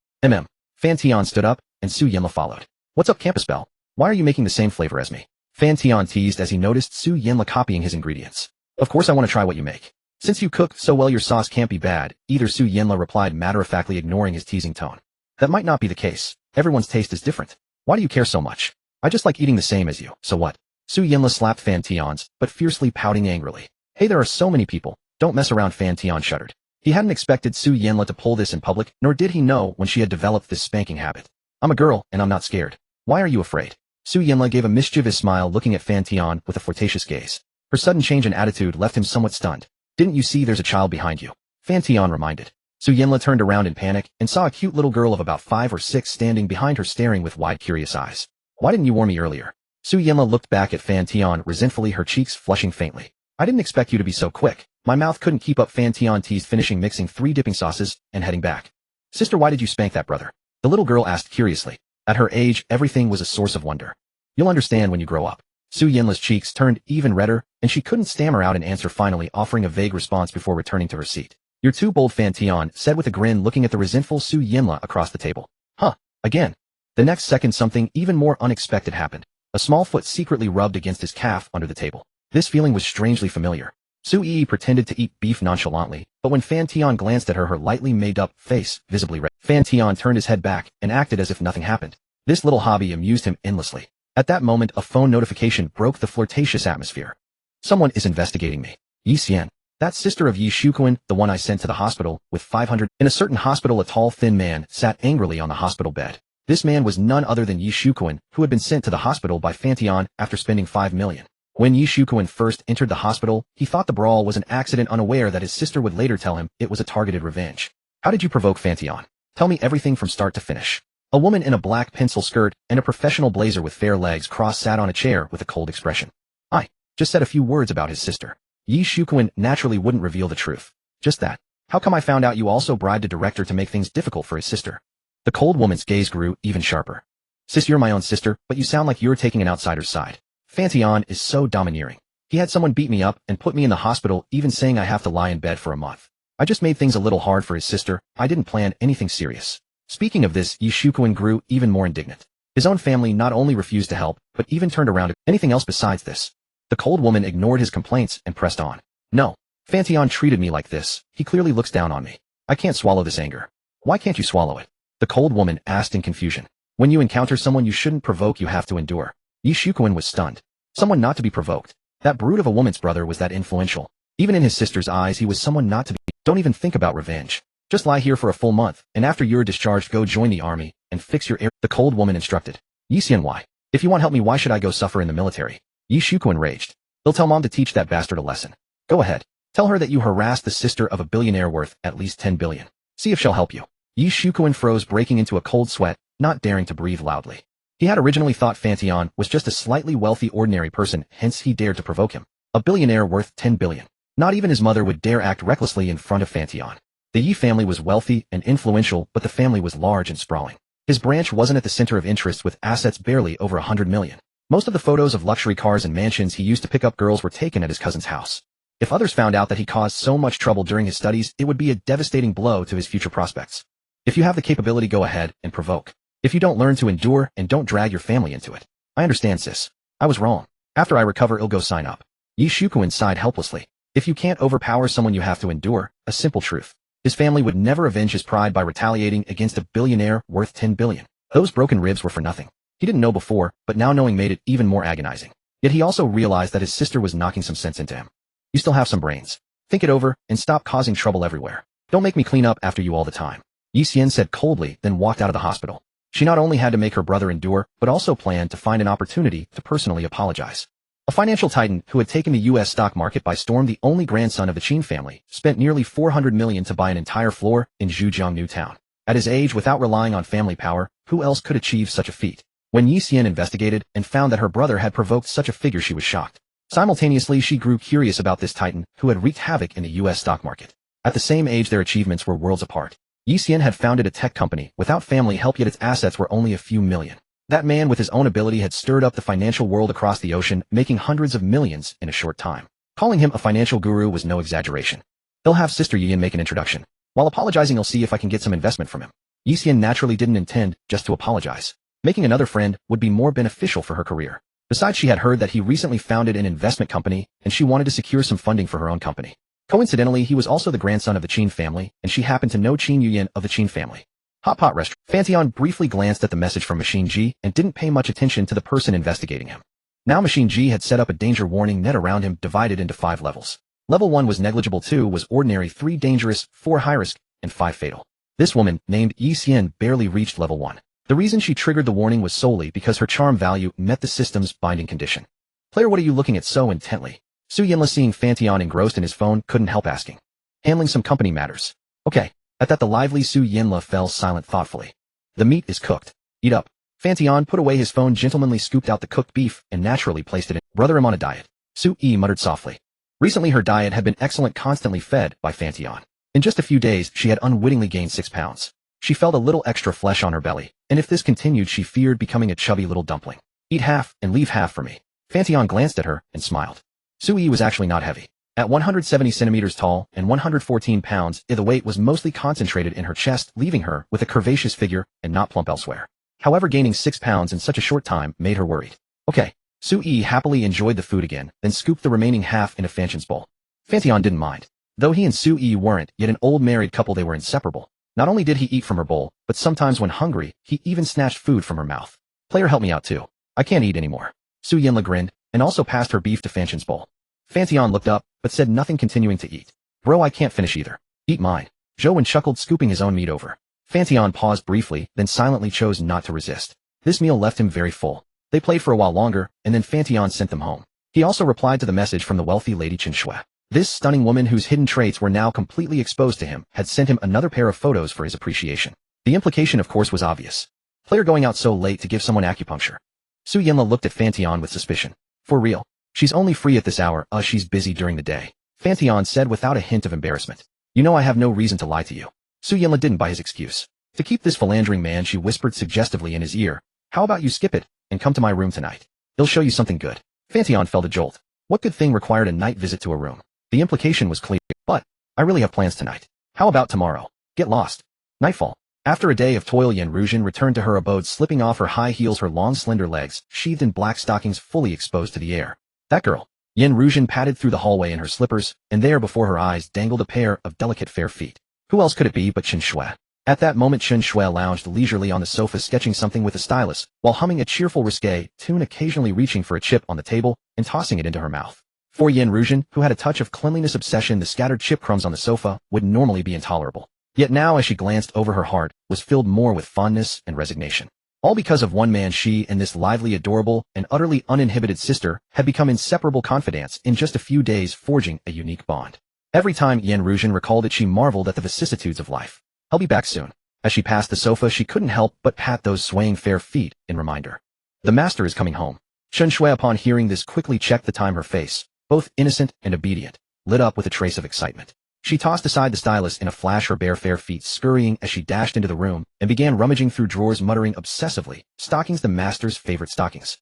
Fan Tian stood up, and Su Yinla followed. What's up, Campus Belle? Why are you making the same flavor as me? Fan Tian teased as he noticed Su Yinla copying his ingredients. Of course I want to try what you make. Since you cook so well your sauce can't be bad, either. Su Yinla replied matter-of-factly, ignoring his teasing tone. That might not be the case. Everyone's taste is different. Why do you care so much? I just like eating the same as you, so what? Su Yinla slapped Fan Tian's, but fiercely pouting angrily. Hey, there are so many people. Don't mess around. Fan Tian shuddered. He hadn't expected Su Yinla to pull this in public, nor did he know when she had developed this spanking habit. I'm a girl, and I'm not scared. Why are you afraid? Su Yinla gave a mischievous smile, looking at Fan Tian with a flirtatious gaze. Her sudden change in attitude left him somewhat stunned. Didn't you see there's a child behind you? Fan Tian reminded. Su Yinla turned around in panic and saw a cute little girl of about 5 or 6 standing behind her, staring with wide, curious eyes. Why didn't you warn me earlier? Su Yinla looked back at Fan Tian resentfully, her cheeks flushing faintly. I didn't expect you to be so quick. My mouth couldn't keep up. Fan Tian teased, finishing mixing 3 dipping sauces and heading back. Sister, why did you spank that brother? The little girl asked curiously. At her age, everything was a source of wonder. You'll understand when you grow up. Su Yinla's cheeks turned even redder, and she couldn't stammer out an answer, finally offering a vague response before returning to her seat. You're too bold, Fan Tian said with a grin, looking at the resentful Su Yinla across the table. Huh, again. The next second, something even more unexpected happened. A small foot secretly rubbed against his calf under the table. This feeling was strangely familiar. Su Yi pretended to eat beef nonchalantly, but when Fan Tian glanced at her, her lightly made-up face visibly red. Fan Tian turned his head back and acted as if nothing happened. This little hobby amused him endlessly. At that moment, a phone notification broke the flirtatious atmosphere. Someone is investigating me. Yi Xian. That sister of Yi Shuquan, the one I sent to the hospital with 500. In a certain hospital, a tall, thin man sat angrily on the hospital bed. This man was none other than Yi Shuquan, who had been sent to the hospital by Fan Tian after spending 5 million. When Yi Shuquan first entered the hospital, he thought the brawl was an accident, unaware that his sister would later tell him it was a targeted revenge. How did you provoke Fan Tian? Tell me everything from start to finish. A woman in a black pencil skirt and a professional blazer with fair legs crossed sat on a chair with a cold expression. I just said a few words about his sister. Yi Shuquan naturally wouldn't reveal the truth. Just that. How come I found out you also bribed a director to make things difficult for his sister? The cold woman's gaze grew even sharper. Sis, you're my own sister, but you sound like you're taking an outsider's side. Fan Tian is so domineering. He had someone beat me up and put me in the hospital, even saying I have to lie in bed for a month. I just made things a little hard for his sister. I didn't plan anything serious. Speaking of this, Yi Shuquan grew even more indignant. His own family not only refused to help, but even turned around to anything else besides this. The cold woman ignored his complaints and pressed on. No. Fan Tian treated me like this. He clearly looks down on me. I can't swallow this anger. Why can't you swallow it? The cold woman asked in confusion. When you encounter someone you shouldn't provoke, you have to endure. Yi Shuquan was stunned. Someone not to be provoked. That brute of a woman's brother was that influential. Even in his sister's eyes, he was someone not to be. Don't even think about revenge. Just lie here for a full month, and after you're discharged, go join the army and fix your air. The cold woman instructed. Yi Xian, why? If you want help me, why should I go suffer in the military? Yi Shuquan raged. They'll tell mom to teach that bastard a lesson. Go ahead. Tell her that you harassed the sister of a billionaire worth at least 10 billion. See if she'll help you. Yi Shuquan froze, breaking into a cold sweat, not daring to breathe loudly. He had originally thought Fan Tian was just a slightly wealthy, ordinary person, hence he dared to provoke him. A billionaire worth 10 billion. Not even his mother would dare act recklessly in front of Fan Tian. The Yi family was wealthy and influential, but the family was large and sprawling. His branch wasn't at the center of interest, with assets barely over 100 million. Most of the photos of luxury cars and mansions he used to pick up girls were taken at his cousin's house. If others found out that he caused so much trouble during his studies, it would be a devastating blow to his future prospects. If you have the capability, go ahead and provoke. If you don't, learn to endure and don't drag your family into it. I understand, sis. I was wrong. After I recover, I'll go sign up. Yi Shuquan sighed helplessly. If you can't overpower someone, you have to endure. A simple truth. His family would never avenge his pride by retaliating against a billionaire worth 10 billion. Those broken ribs were for nothing. He didn't know before, but now knowing made it even more agonizing. Yet he also realized that his sister was knocking some sense into him. You still have some brains. Think it over and stop causing trouble everywhere. Don't make me clean up after you all the time. Yi Xian said coldly, then walked out of the hospital. She not only had to make her brother endure, but also planned to find an opportunity to personally apologize. A financial titan who had taken the U.S. stock market by storm, the only grandson of the Qin family, spent nearly 400 million to buy an entire floor in Zhujiang New Town. At his age, without relying on family power, who else could achieve such a feat? When Yi Xian investigated and found that her brother had provoked such a figure, she was shocked. Simultaneously, she grew curious about this titan who had wreaked havoc in the U.S. stock market. At the same age, their achievements were worlds apart. Yi Xian had founded a tech company without family help, yet its assets were only a few million. That man with his own ability had stirred up the financial world across the ocean, making hundreds of millions in a short time. Calling him a financial guru was no exaggeration. He'll have Sister Yian make an introduction. While apologizing, he'll see if I can get some investment from him. Yi Xian naturally didn't intend just to apologize. Making another friend would be more beneficial for her career. Besides, she had heard that he recently founded an investment company, and she wanted to secure some funding for her own company. Coincidentally, he was also the grandson of the Qin family, and she happened to know Qin Yuyan of the Qin family. Hot Pot Restaurant. Fan Tian briefly glanced at the message from Machine G and didn't pay much attention to the person investigating him. Now Machine G had set up a danger warning net around him divided into 5 levels. Level 1 was negligible, 2 was ordinary, 3 dangerous, 4 high risk, and 5 fatal. This woman, named Yi Xian, barely reached level 1. The reason she triggered the warning was solely because her charm value met the system's binding condition. Player, what are you looking at so intently? Su Yinla, seeing Fan Tian engrossed in his phone, couldn't help asking. Handling some company matters. Okay. At that, the lively Su Yinla fell silent thoughtfully. The meat is cooked. Eat up. Fan Tian put away his phone, gentlemanly scooped out the cooked beef, and naturally placed it in. Brother, I'm on a diet. Su Yi muttered softly. Recently her diet had been excellent, constantly fed by Fan Tian. In just a few days she had unwittingly gained 6 pounds. She felt a little extra flesh on her belly, and if this continued she feared becoming a chubby little dumpling. Eat half and leave half for me. Fan Tian glanced at her and smiled. Su Yi was actually not heavy. At 170 centimeters tall and 114 pounds, the weight was mostly concentrated in her chest, leaving her with a curvaceous figure and not plump elsewhere. However, gaining 6 pounds in such a short time made her worried. Okay. Su Yi happily enjoyed the food again, then scooped the remaining half into Fan Tian's bowl. Fan Tian didn't mind. Though he and Su Yi weren't yet an old married couple, they were inseparable. Not only did he eat from her bowl, but sometimes when hungry, he even snatched food from her mouth. Player, help me out too. I can't eat anymore. Su Yinla grinned, and also passed her beef to Fan Tian's bowl. Fan Tian looked up, but said nothing, continuing to eat. Bro, I can't finish either. Eat mine. Zhou Wen chuckled, scooping his own meat over. Fan Tian paused briefly, then silently chose not to resist. This meal left him very full. They played for a while longer, and then Fan Tian sent them home. He also replied to the message from the wealthy Lady Chen Shui. This stunning woman, whose hidden traits were now completely exposed to him, had sent him another pair of photos for his appreciation. The implication, of course, was obvious. Player, going out so late to give someone acupuncture. Su Yinla looked at Fan Tian with suspicion. For real? She's only free at this hour. She's busy during the day. Fan Tian said without a hint of embarrassment. You know I have no reason to lie to you. Su Yinla didn't buy his excuse. To keep this philandering man, she whispered suggestively in his ear. How about you skip it and come to my room tonight? He'll show you something good. Fan Tian felt a jolt. What good thing required a night visit to a room? The implication was clear. But I really have plans tonight. How about tomorrow? Get lost. Nightfall. After a day of toil, Yan Ruzhen returned to her abode, slipping off her high heels, her long slender legs, sheathed in black stockings, fully exposed to the air. That girl. Yan Ruzhen padded through the hallway in her slippers, and there before her eyes dangled a pair of delicate fair feet. Who else could it be but Chen Shui? At that moment Chen Shui lounged leisurely on the sofa, sketching something with a stylus, while humming a cheerful risque tune, occasionally reaching for a chip on the table and tossing it into her mouth. For Yan Ruzhen, who had a touch of cleanliness obsession, the scattered chip crumbs on the sofa would normally be intolerable. Yet now, as she glanced over, her heart was filled more with fondness and resignation. All because of one man. She and this lively, adorable, and utterly uninhibited sister had become inseparable confidants in just a few days, forging a unique bond. Every time Yan Ruzhen recalled it, she marveled at the vicissitudes of life. I'll be back soon. As she passed the sofa, she couldn't help but pat those swaying fair feet in reminder. The master is coming home. Chen Shui, upon hearing this, quickly checked the time. Her face, both innocent and obedient, lit up with a trace of excitement. She tossed aside the stylus in a flash, her bare fair feet scurrying as she dashed into the room and began rummaging through drawers, muttering obsessively, stockings, the master's favorite stockings.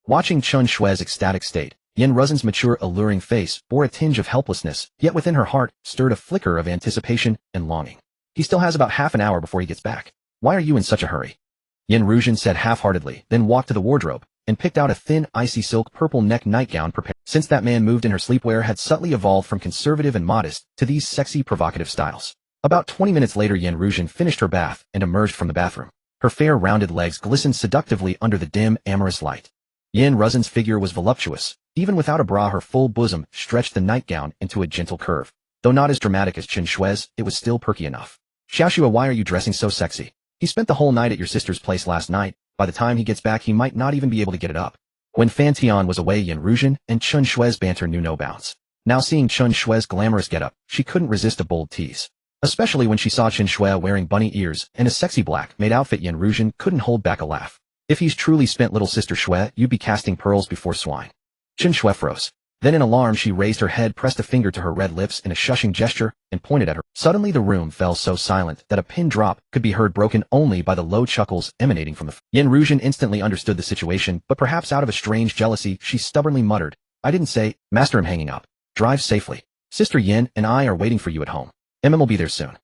Watching Chen Shui's ecstatic state, Yan Ruzhen's mature, alluring face bore a tinge of helplessness, yet within her heart stirred a flicker of anticipation and longing. He still has about half an hour before he gets back. Why are you in such a hurry? Yan Ruzhen said half-heartedly, then walked to the wardrobe and picked out a thin, icy silk purple neck nightgown prepared. Since that man moved in, her sleepwear had subtly evolved from conservative and modest to these sexy, provocative styles. About 20 minutes later, Yan Ruzhen finished her bath and emerged from the bathroom. Her fair, rounded legs glistened seductively under the dim, amorous light. Yan Ruzhen's figure was voluptuous. Even without a bra, her full bosom stretched the nightgown into a gentle curve. Though not as dramatic as Chen Shui's, it was still perky enough. Xiaoxua, why are you dressing so sexy? He spent the whole night at your sister's place last night. By the time he gets back, he might not even be able to get it up. When Fan Tian was away, Yan Ruzhen and Chen Shui's banter knew no bounds. Now, seeing Chen Shui's glamorous getup, she couldn't resist a bold tease. Especially when she saw Chen Shui wearing bunny ears and a sexy black-made outfit, Yan Ruzhen couldn't hold back a laugh. If he's truly spent, little sister Shui, you'd be casting pearls before swine. Chen Shui froze. Then in alarm she raised her head, pressed a finger to her red lips in a shushing gesture, and pointed at her. Suddenly the room fell so silent that a pin drop could be heard, broken only by the low chuckles emanating from the Yan Ruzhen instantly understood the situation, but perhaps out of a strange jealousy, she stubbornly muttered, I didn't say, Master, I'm hanging up. Drive safely. Sister Yin and I are waiting for you at home. Will be there soon.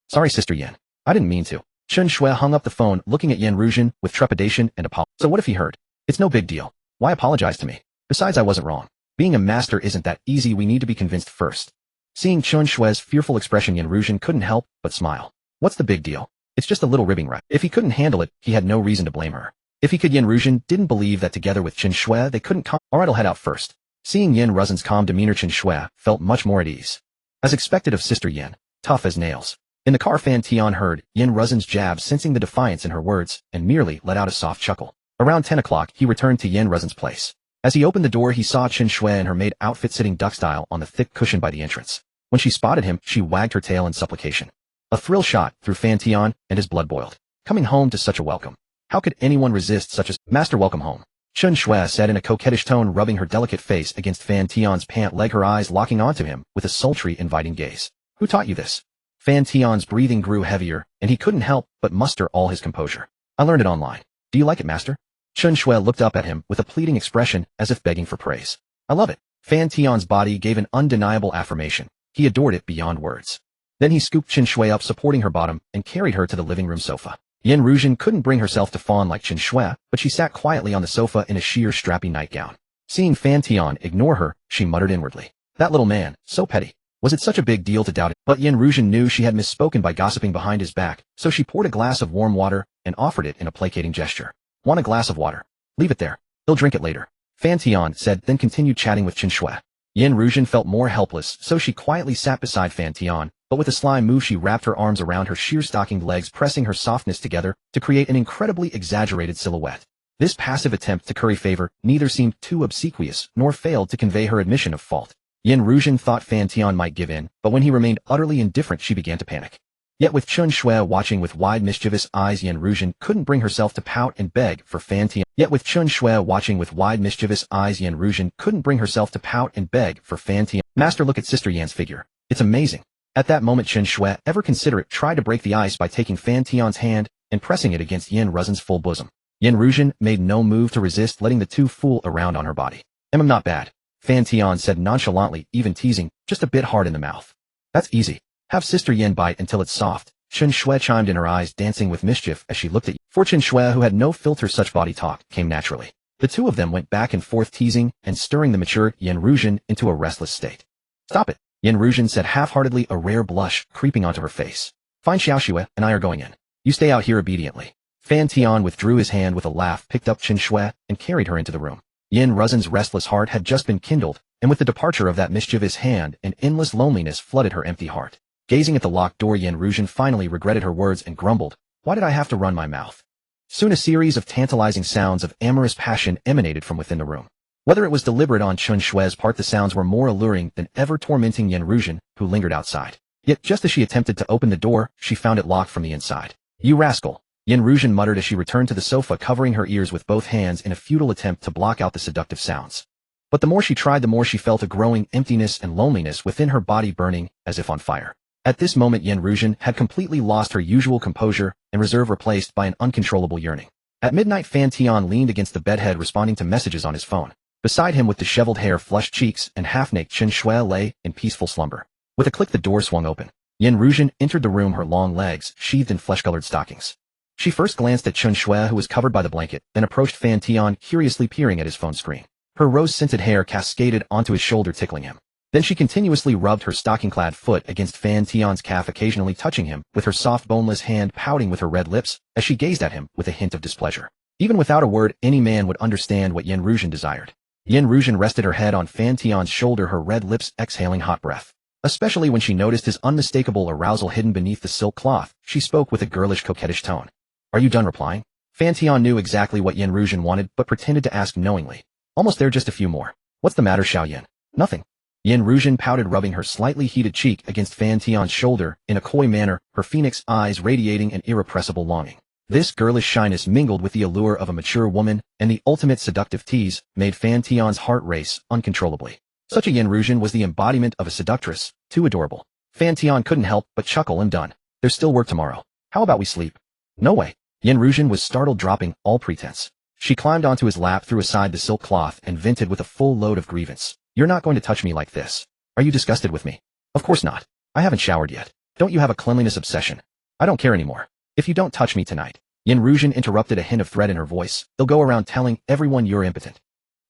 Sorry, Sister Yin. I didn't mean to. Chen Shui hung up the phone, looking at Yan Ruzhen with trepidation and apology. So what if he heard? It's no big deal. Why apologize to me? Besides, I wasn't wrong. Being a master isn't that easy. We need to be convinced first. Seeing Chen Shui's fearful expression, Yan Ruzhen couldn't help but smile. What's the big deal? It's just a little ribbing, right? If he couldn't handle it, he had no reason to blame her. If he could, Yan Ruzhen didn't believe that together with Chen Shui they couldn't Alright, I'll head out first. Seeing Yan Ruzhen's calm demeanor, Chen Shui felt much more at ease. As expected of Sister Yin, tough as nails. In the car, Fan Tian heard Yan Ruzhen's jab, sensing the defiance in her words, and merely let out a soft chuckle. Around 10 o'clock, he returned to Yan Ruzhen's place. As he opened the door, he saw Chen Shui in her maid outfit sitting duck-style on the thick cushion by the entrance. When she spotted him, she wagged her tail in supplication. A thrill shot through Fan Tian, and his blood boiled. Coming home to such a welcome. How could anyone resist such a master welcome home? Chen Shui said in a coquettish tone, rubbing her delicate face against Fan Tian's pant leg, her eyes locking onto him with a sultry, inviting gaze. Who taught you this? Fan Tian's breathing grew heavier, and he couldn't help but muster all his composure. I learned it online. Do you like it, master? Chen Shui looked up at him with a pleading expression, as if begging for praise. I love it. Fan Tian's body gave an undeniable affirmation. He adored it beyond words. Then he scooped Chen Shui up, supporting her bottom, and carried her to the living room sofa. Yan Ruzhen couldn't bring herself to fawn like Chen Shui, but she sat quietly on the sofa in a sheer strappy nightgown. Seeing Fan Tian ignore her, she muttered inwardly. That little man, so petty. Was it such a big deal to doubt it? But Yan Ruzhen knew she had misspoken by gossiping behind his back, so she poured a glass of warm water and offered it in a placating gesture. Want a glass of water? Leave it there. He'll drink it later. Fan Tian said, then continued chatting with Chen Shui. Yan Ruzhen felt more helpless, so she quietly sat beside Fan Tian, but with a sly move she wrapped her arms around her sheer-stockinged legs, pressing her softness together to create an incredibly exaggerated silhouette. This passive attempt to curry favor neither seemed too obsequious nor failed to convey her admission of fault. Yan Ruzhen thought Fan Tian might give in, but when he remained utterly indifferent she began to panic. Yet with Chen Shui watching with wide mischievous eyes, Yan Ruzhen couldn't bring herself to pout and beg for Fan Tian. Master, look at Sister Yan's figure. It's amazing. At that moment Chen Shui, ever considerate, tried to break the ice by taking Fan Tian's hand and pressing it against Yan Ruzhen's full bosom. Yan Ruzhen made no move to resist, letting the two fool around on her body. I'm not bad. Fan Tian said nonchalantly, even teasing, just a bit hard in the mouth. That's easy. Have Sister Yin bite until it's soft. Chen Shui chimed in, her eyes dancing with mischief as she looked at you. For Chen Shui, who had no filter, such body talk came naturally. The two of them went back and forth, teasing and stirring the mature Yan Ruzhen into a restless state. Stop it, Yan Ruzhen said half-heartedly, a rare blush creeping onto her face. Fine, Xiao Shui and I are going in. You stay out here obediently. Fan Tian withdrew his hand with a laugh, picked up Chen Shui, and carried her into the room. Yan Ruzhen's restless heart had just been kindled, and with the departure of that mischievous hand, an endless loneliness flooded her empty heart. Gazing at the locked door, Yan Ruzhen finally regretted her words and grumbled, why did I have to run my mouth? Soon a series of tantalizing sounds of amorous passion emanated from within the room. Whether it was deliberate on Chen Shui's part, the sounds were more alluring than ever, tormenting Yan Ruzhen, who lingered outside. Yet just as she attempted to open the door, she found it locked from the inside. You rascal! Yan Ruzhen muttered as she returned to the sofa, covering her ears with both hands in a futile attempt to block out the seductive sounds. But the more she tried, the more she felt a growing emptiness and loneliness within her body, burning as if on fire. At this moment Yan Ruzhen had completely lost her usual composure and reserve, replaced by an uncontrollable yearning. At midnight, Fan Tian leaned against the bedhead, responding to messages on his phone. Beside him, with disheveled hair, flushed cheeks, and half-naked, Chen Shui lay in peaceful slumber. With a click the door swung open. Yan Ruzhen entered the room, her long legs sheathed in flesh-colored stockings. She first glanced at Chen Shui, who was covered by the blanket, then approached Fan Tian, curiously peering at his phone screen. Her rose-scented hair cascaded onto his shoulder, tickling him. Then she continuously rubbed her stocking-clad foot against Fan Tian's calf, occasionally touching him with her soft, boneless hand, pouting with her red lips as she gazed at him with a hint of displeasure. Even without a word, any man would understand what Yan Ruzhen desired. Yan Ruzhen rested her head on Fan Tian's shoulder, her red lips exhaling hot breath. Especially when she noticed his unmistakable arousal hidden beneath the silk cloth, she spoke with a girlish, coquettish tone. Are you done replying? Fan Tian knew exactly what Yan Ruzhen wanted, but pretended to ask knowingly. Almost there, just a few more. What's the matter, Xiao Yan? Nothing. Yan Ruzhen pouted, rubbing her slightly heated cheek against Fan Tian's shoulder in a coy manner, her phoenix eyes radiating an irrepressible longing. This girlish shyness, mingled with the allure of a mature woman and the ultimate seductive tease, made Fan Tian's heart race uncontrollably. Such a Yan Ruzhen was the embodiment of a seductress, too adorable. Fan Tian couldn't help but chuckle. I'm done. There's still work tomorrow. How about we sleep? No way. Yan Ruzhen was startled, dropping all pretense. She climbed onto his lap, threw aside the silk cloth, and vented with a full load of grievance. You're not going to touch me like this. Are you disgusted with me? Of course not. I haven't showered yet. Don't you have a cleanliness obsession? I don't care anymore. If you don't touch me tonight. Yin Ruzhen interrupted, a hint of threat in her voice. They'll go around telling everyone you're impotent.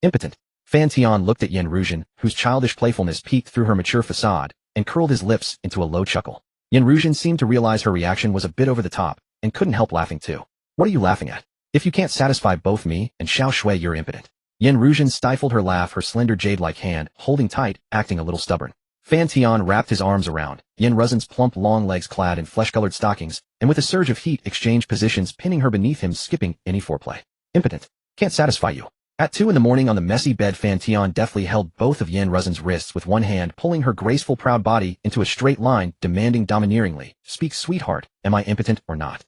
Impotent? Fan Tian looked at Yin Ruzhen, whose childish playfulness peeked through her mature facade, and curled his lips into a low chuckle. Yin Ruzhen seemed to realize her reaction was a bit over the top, and couldn't help laughing too. What are you laughing at? If you can't satisfy both me and Xiao Shui, you're impotent. Yin Ruzhen stifled her laugh, her slender jade-like hand holding tight, acting a little stubborn. Fan Tian wrapped his arms around Yin Ruzhen's plump long legs clad in flesh-colored stockings, and with a surge of heat exchanged positions, pinning her beneath him, skipping any foreplay. Impotent. Can't satisfy you. At 2 a.m. on the messy bed, Fan Tian deftly held both of Yin Ruzhen's wrists with one hand, pulling her graceful proud body into a straight line, demanding domineeringly, "Speak, sweetheart, am I impotent or not?"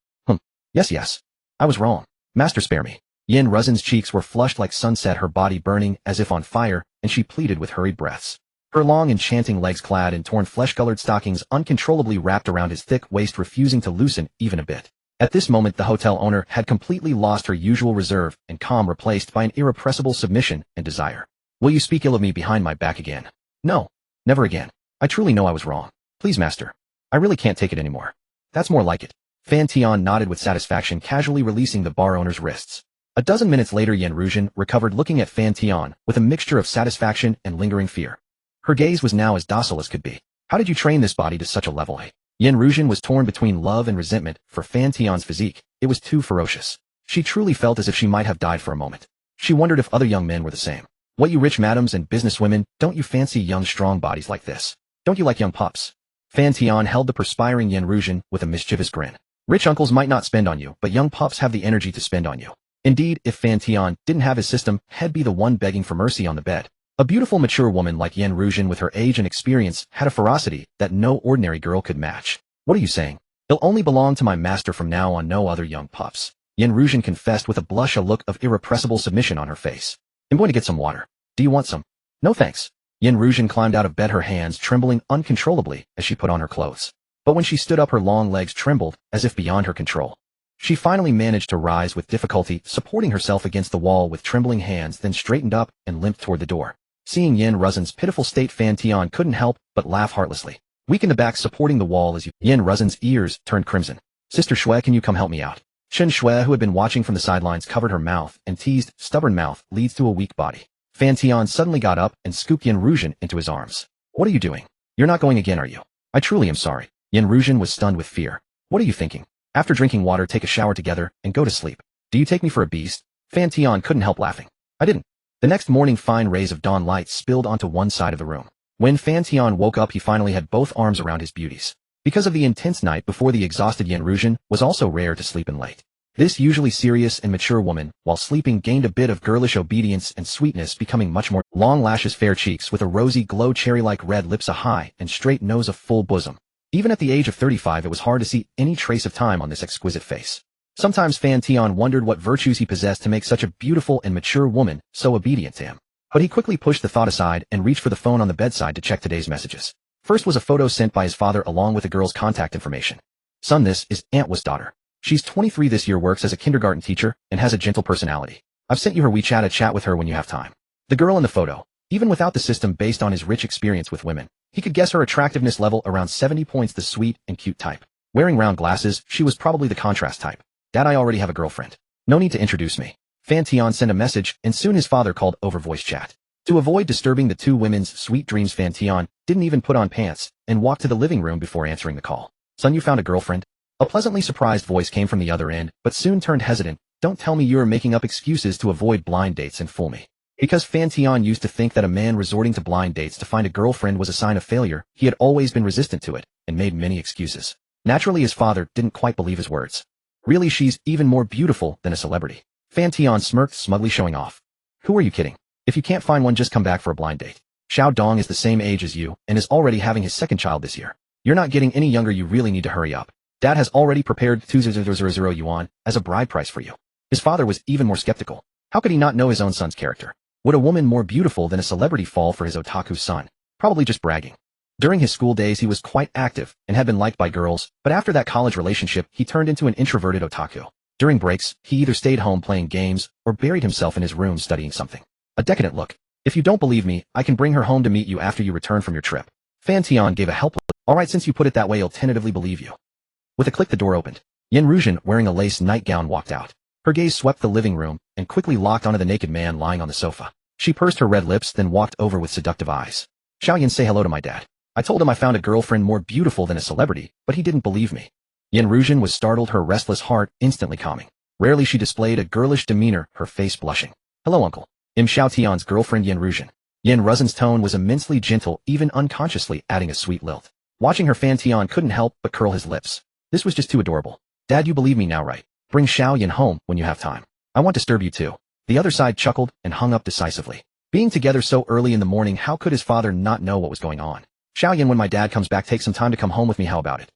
Yes. I was wrong. Master, spare me. Yin Ruzhen's cheeks were flushed like sunset, her body burning as if on fire, and she pleaded with hurried breaths. Her long, enchanting legs clad in torn flesh-colored stockings uncontrollably wrapped around his thick waist, refusing to loosen even a bit. At this moment, the hotel owner had completely lost her usual reserve and calm, replaced by an irrepressible submission and desire. Will you speak ill of me behind my back again? No. Never again. I truly know I was wrong. Please, master. I really can't take it anymore. That's more like it. Fan Tian nodded with satisfaction, casually releasing the bar owner's wrists. A dozen minutes later, Yin Ruzhen recovered, looking at Fan Tian with a mixture of satisfaction and lingering fear. Her gaze was now as docile as could be. How did you train this body to such a level? Yin Ruzhen was torn between love and resentment for Fan Tian's physique. It was too ferocious. She truly felt as if she might have died for a moment. She wondered if other young men were the same. What, you rich madams and businesswomen, don't you fancy young strong bodies like this? Don't you like young pups? Fan Tian held the perspiring Yin Ruzhen with a mischievous grin. Rich uncles might not spend on you, but young pups have the energy to spend on you. Indeed, if Fan Tian didn't have his system, he'd be the one begging for mercy on the bed. A beautiful, mature woman like Yin Ruzhen, with her age and experience, had a ferocity that no ordinary girl could match. What are you saying? He'll only belong to my master from now on, no other young pups. Yin Ruzhen confessed with a blush, a look of irrepressible submission on her face. I'm going to get some water. Do you want some? No thanks. Yin Ruzhen climbed out of bed, her hands trembling uncontrollably as she put on her clothes. But when she stood up, her long legs trembled as if beyond her control. She finally managed to rise with difficulty, supporting herself against the wall with trembling hands, then straightened up and limped toward the door. Seeing Yin Ruzhen's pitiful state, Fan Tian couldn't help but laugh heartlessly. Weak in the back, supporting the wall as Yin Ruzhen's ears turned crimson. Sister Shui, can you come help me out? Chen Shui, who had been watching from the sidelines, covered her mouth and teased, stubborn mouth leads to a weak body. Fan Tian suddenly got up and scooped Yin Ruzhen into his arms. What are you doing? You're not going again, are you? I truly am sorry. Yin Ruzhen was stunned with fear. What are you thinking? After drinking water, take a shower together and go to sleep. Do you take me for a beast? Fan Tian couldn't help laughing. I didn't. The next morning, fine rays of dawn light spilled onto one side of the room. When Fan Tian woke up, he finally had both arms around his beauties. Because of the intense night before, the exhausted Yin Ruzhen was also rare to sleep in late. This usually serious and mature woman, while sleeping, gained a bit of girlish obedience and sweetness, becoming much more. Long lashes, fair cheeks with a rosy glow, cherry-like red lips, a high and straight nose, a full bosom. Even at the age of 35, it was hard to see any trace of time on this exquisite face. Sometimes Fan Tian wondered what virtues he possessed to make such a beautiful and mature woman so obedient to him. But he quickly pushed the thought aside and reached for the phone on the bedside to check today's messages. First was a photo sent by his father along with the girl's contact information. Son, this is Aunt Wa's daughter. She's 23 this year, works as a kindergarten teacher, and has a gentle personality. I've sent you her WeChat. Chat with her when you have time. The girl in the photo, even without the system, based on his rich experience with women, he could guess her attractiveness level around 70 points, the sweet and cute type. Wearing round glasses, she was probably the contrast type. Dad, I already have a girlfriend. No need to introduce me. Fan Tian sent a message, and soon his father called over voice chat. To avoid disturbing the two women's sweet dreams, Fan Tian didn't even put on pants and walked to the living room before answering the call. Son, you found a girlfriend? A pleasantly surprised voice came from the other end, but soon turned hesitant. Don't tell me you're making up excuses to avoid blind dates and fool me. Because Fan Tian used to think that a man resorting to blind dates to find a girlfriend was a sign of failure, he had always been resistant to it and made many excuses. Naturally, his father didn't quite believe his words. Really, she's even more beautiful than a celebrity. Fan Tian smirked, smugly showing off. Who are you kidding? If you can't find one, just come back for a blind date. Xiao Dong is the same age as you and is already having his second child this year. You're not getting any younger. You really need to hurry up. Dad has already prepared 2,000 yuan as a bride price for you. His father was even more skeptical. How could he not know his own son's character? Would a woman more beautiful than a celebrity fall for his otaku son? Probably just bragging. During his school days, he was quite active and had been liked by girls, but after that college relationship, he turned into an introverted otaku. During breaks, he either stayed home playing games or buried himself in his room studying something. A decadent look. If you don't believe me, I can bring her home to meet you after you return from your trip. Fan Tian gave a helpless, alright, since you put it that way, I'll tentatively believe you. With a click, the door opened. Yin Ruzhen, wearing a lace nightgown, walked out. Her gaze swept the living room and quickly locked onto the naked man lying on the sofa. She pursed her red lips, then walked over with seductive eyes. Xiaoyan, say hello to my dad. I told him I found a girlfriend more beautiful than a celebrity, but he didn't believe me. Yin Ruzhen was startled, her restless heart instantly calming. Rarely she displayed a girlish demeanor, her face blushing. Hello, uncle. I'm Xiaotian's girlfriend, Yin Ruzhen. Yin Ruzhen's tone was immensely gentle, even unconsciously adding a sweet lilt. Watching her, Fan Tian couldn't help but curl his lips. This was just too adorable. Dad, you believe me now, right? Bring Xiaoyan home when you have time. I won't disturb you too. The other side chuckled and hung up decisively. Being together so early in the morning, how could his father not know what was going on? Xiaoyan, when my dad comes back, take some time to come home with me, how about it?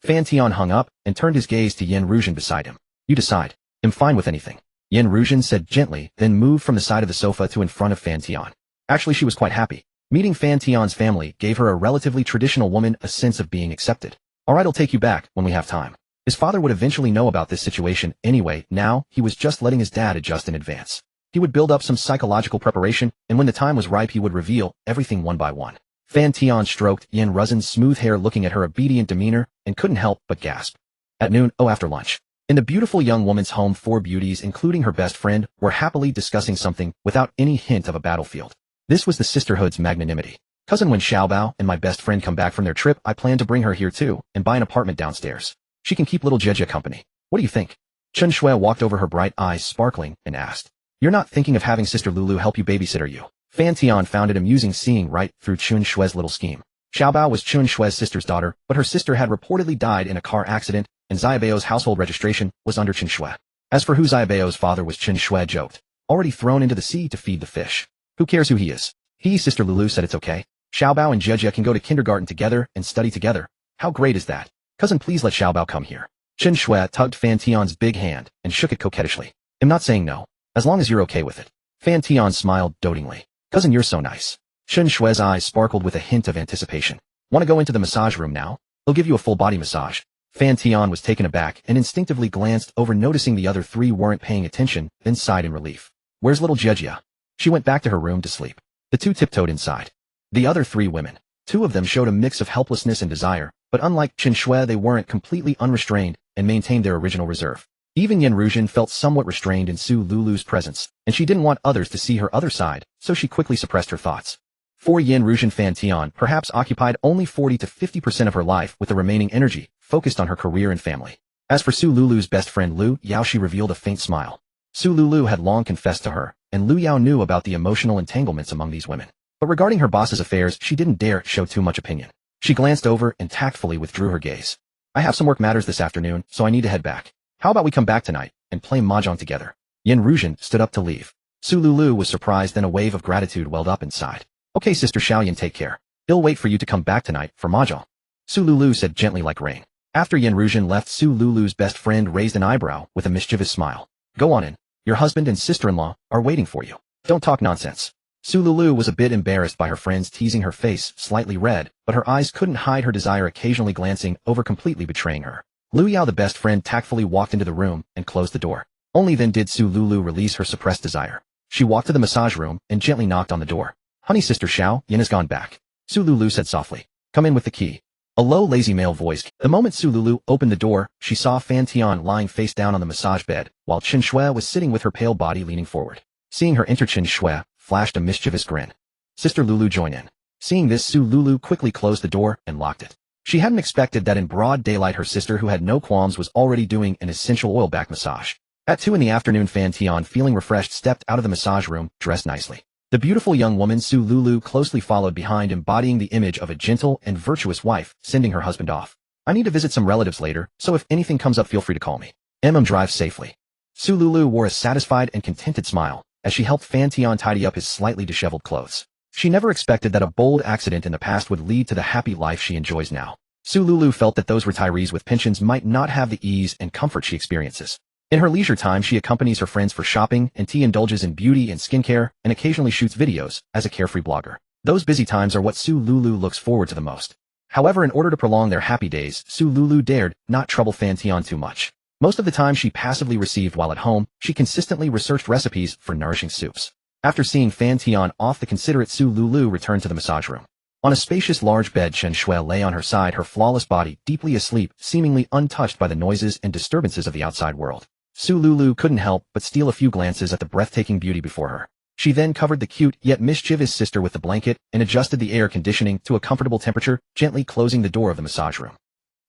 Fan Tian hung up and turned his gaze to Yin Ruzhen beside him. You decide. I'm fine with anything. Yin Ruzhen said gently, then moved from the side of the sofa to in front of Fan Tian. Actually, she was quite happy. Meeting Fan Tian's family gave her, a relatively traditional woman, a sense of being accepted. Alright, I'll take you back when we have time. His father would eventually know about this situation anyway. Now, he was just letting his dad adjust in advance. He would build up some psychological preparation, and when the time was ripe, he would reveal everything one by one. Fan Tian stroked Yin Ruzhen's smooth hair, looking at her obedient demeanor, and couldn't help but gasp. At noon, after lunch, in the beautiful young woman's home, 4 beauties, including her best friend, were happily discussing something without any hint of a battlefield. This was the sisterhood's magnanimity. Cousin, when Xiaobao and my best friend come back from their trip, I plan to bring her here too, and buy an apartment downstairs. She can keep little Jejia company. What do you think? Chen Shui walked over, her bright eyes sparkling, and asked. You're not thinking of having Sister Lulu help you babysit, are you? Fan Tian found it amusing seeing right through Chen Shui's little scheme. Xiaobao was Chen Shui's sister's daughter, but her sister had reportedly died in a car accident, and Xiaobao's household registration was under Chen Shui. As for who Xiaobao's father was, Chen Shui joked. Already thrown into the sea to feed the fish. Who cares who he is? Sister Lulu said it's okay. Xiaobao and Jejia can go to kindergarten together and study together. How great is that? Cousin, please let Xiaobao come here. Chen Shui tugged Fan Tian's big hand and shook it coquettishly. I'm not saying no, as long as you're okay with it. Fan Tian smiled dotingly. Cousin, you're so nice. Chen Shui's eyes sparkled with a hint of anticipation. Want to go into the massage room now? They'll give you a full body massage. Fan Tian was taken aback and instinctively glanced over, noticing the other 3 weren't paying attention, then sighed in relief. Where's little Jejia? She went back to her room to sleep. The 2 tiptoed inside. The other 3 women. 2 of them showed a mix of helplessness and desire, but unlike Chen Shui, they weren't completely unrestrained and maintained their original reserve. Even Yin Ruzhen felt somewhat restrained in Su Lulu's presence, and she didn't want others to see her other side, so she quickly suppressed her thoughts. For Yin Ruzhen, Fan Tian perhaps occupied only 40 to 50% of her life, with the remaining energy focused on her career and family. As for Su Lulu's best friend Lu Yao, she revealed a faint smile. Su Lulu had long confessed to her, and Lu Yao knew about the emotional entanglements among these women. But regarding her boss's affairs, she didn't dare show too much opinion. She glanced over and tactfully withdrew her gaze. I have some work matters this afternoon, so I need to head back. How about we come back tonight and play mahjong together? Yin Ruzhen stood up to leave. Su Lulu was surprised, then a wave of gratitude welled up inside. Okay, Sister Xiaoyan, take care. I'll wait for you to come back tonight for mahjong. Su Lulu said gently like rain. After Yin Ruzhen left, Su Lulu's best friend raised an eyebrow with a mischievous smile. Go on in. Your husband and sister-in-law are waiting for you. Don't talk nonsense. Su Lulu was a bit embarrassed by her friends teasing, her face slightly red, but her eyes couldn't hide her desire, occasionally glancing over, completely betraying her. Lu Yao, the best friend, tactfully walked into the room and closed the door. Only then did Su Lulu release her suppressed desire. She walked to the massage room and gently knocked on the door. Honey, Sister Xiao, Yin has gone back. Su Lulu said softly. Come in with the key. A low, lazy male voice. The moment Su Lulu opened the door, she saw Fan Tian lying face down on the massage bed, while Chen Shui was sitting with her pale body leaning forward. Seeing her enter, Chen Shui flashed a mischievous grin. Sister Lulu, join in. Seeing this, Su Lulu quickly closed the door and locked it. She hadn't expected that in broad daylight her sister, who had no qualms, was already doing an essential oil back massage. At 2 in the afternoon, Fan Tian, feeling refreshed, stepped out of the massage room, dressed nicely. The beautiful young woman Su Lulu closely followed behind, embodying the image of a gentle and virtuous wife, sending her husband off. I need to visit some relatives later, so if anything comes up, feel free to call me. Drive safely. Su Lulu wore a satisfied and contented smile as she helped Fan Tian tidy up his slightly disheveled clothes. She never expected that a bold accident in the past would lead to the happy life she enjoys now. Su Lulu felt that those retirees with pensions might not have the ease and comfort she experiences. In her leisure time, she accompanies her friends for shopping and tea, indulges in beauty and skincare, and occasionally shoots videos as a carefree blogger. Those busy times are what Su Lulu looks forward to the most. However, in order to prolong their happy days, Su Lulu dared not trouble Fan Tian too much. Most of the time she passively received, while at home, she consistently researched recipes for nourishing soups. After seeing Fan Tian off, the considerate Su Lulu returned to the massage room. On a spacious large bed, Chen Shui lay on her side, her flawless body deeply asleep, seemingly untouched by the noises and disturbances of the outside world. Su Lulu couldn't help but steal a few glances at the breathtaking beauty before her. She then covered the cute yet mischievous sister with the blanket and adjusted the air conditioning to a comfortable temperature, gently closing the door of the massage room.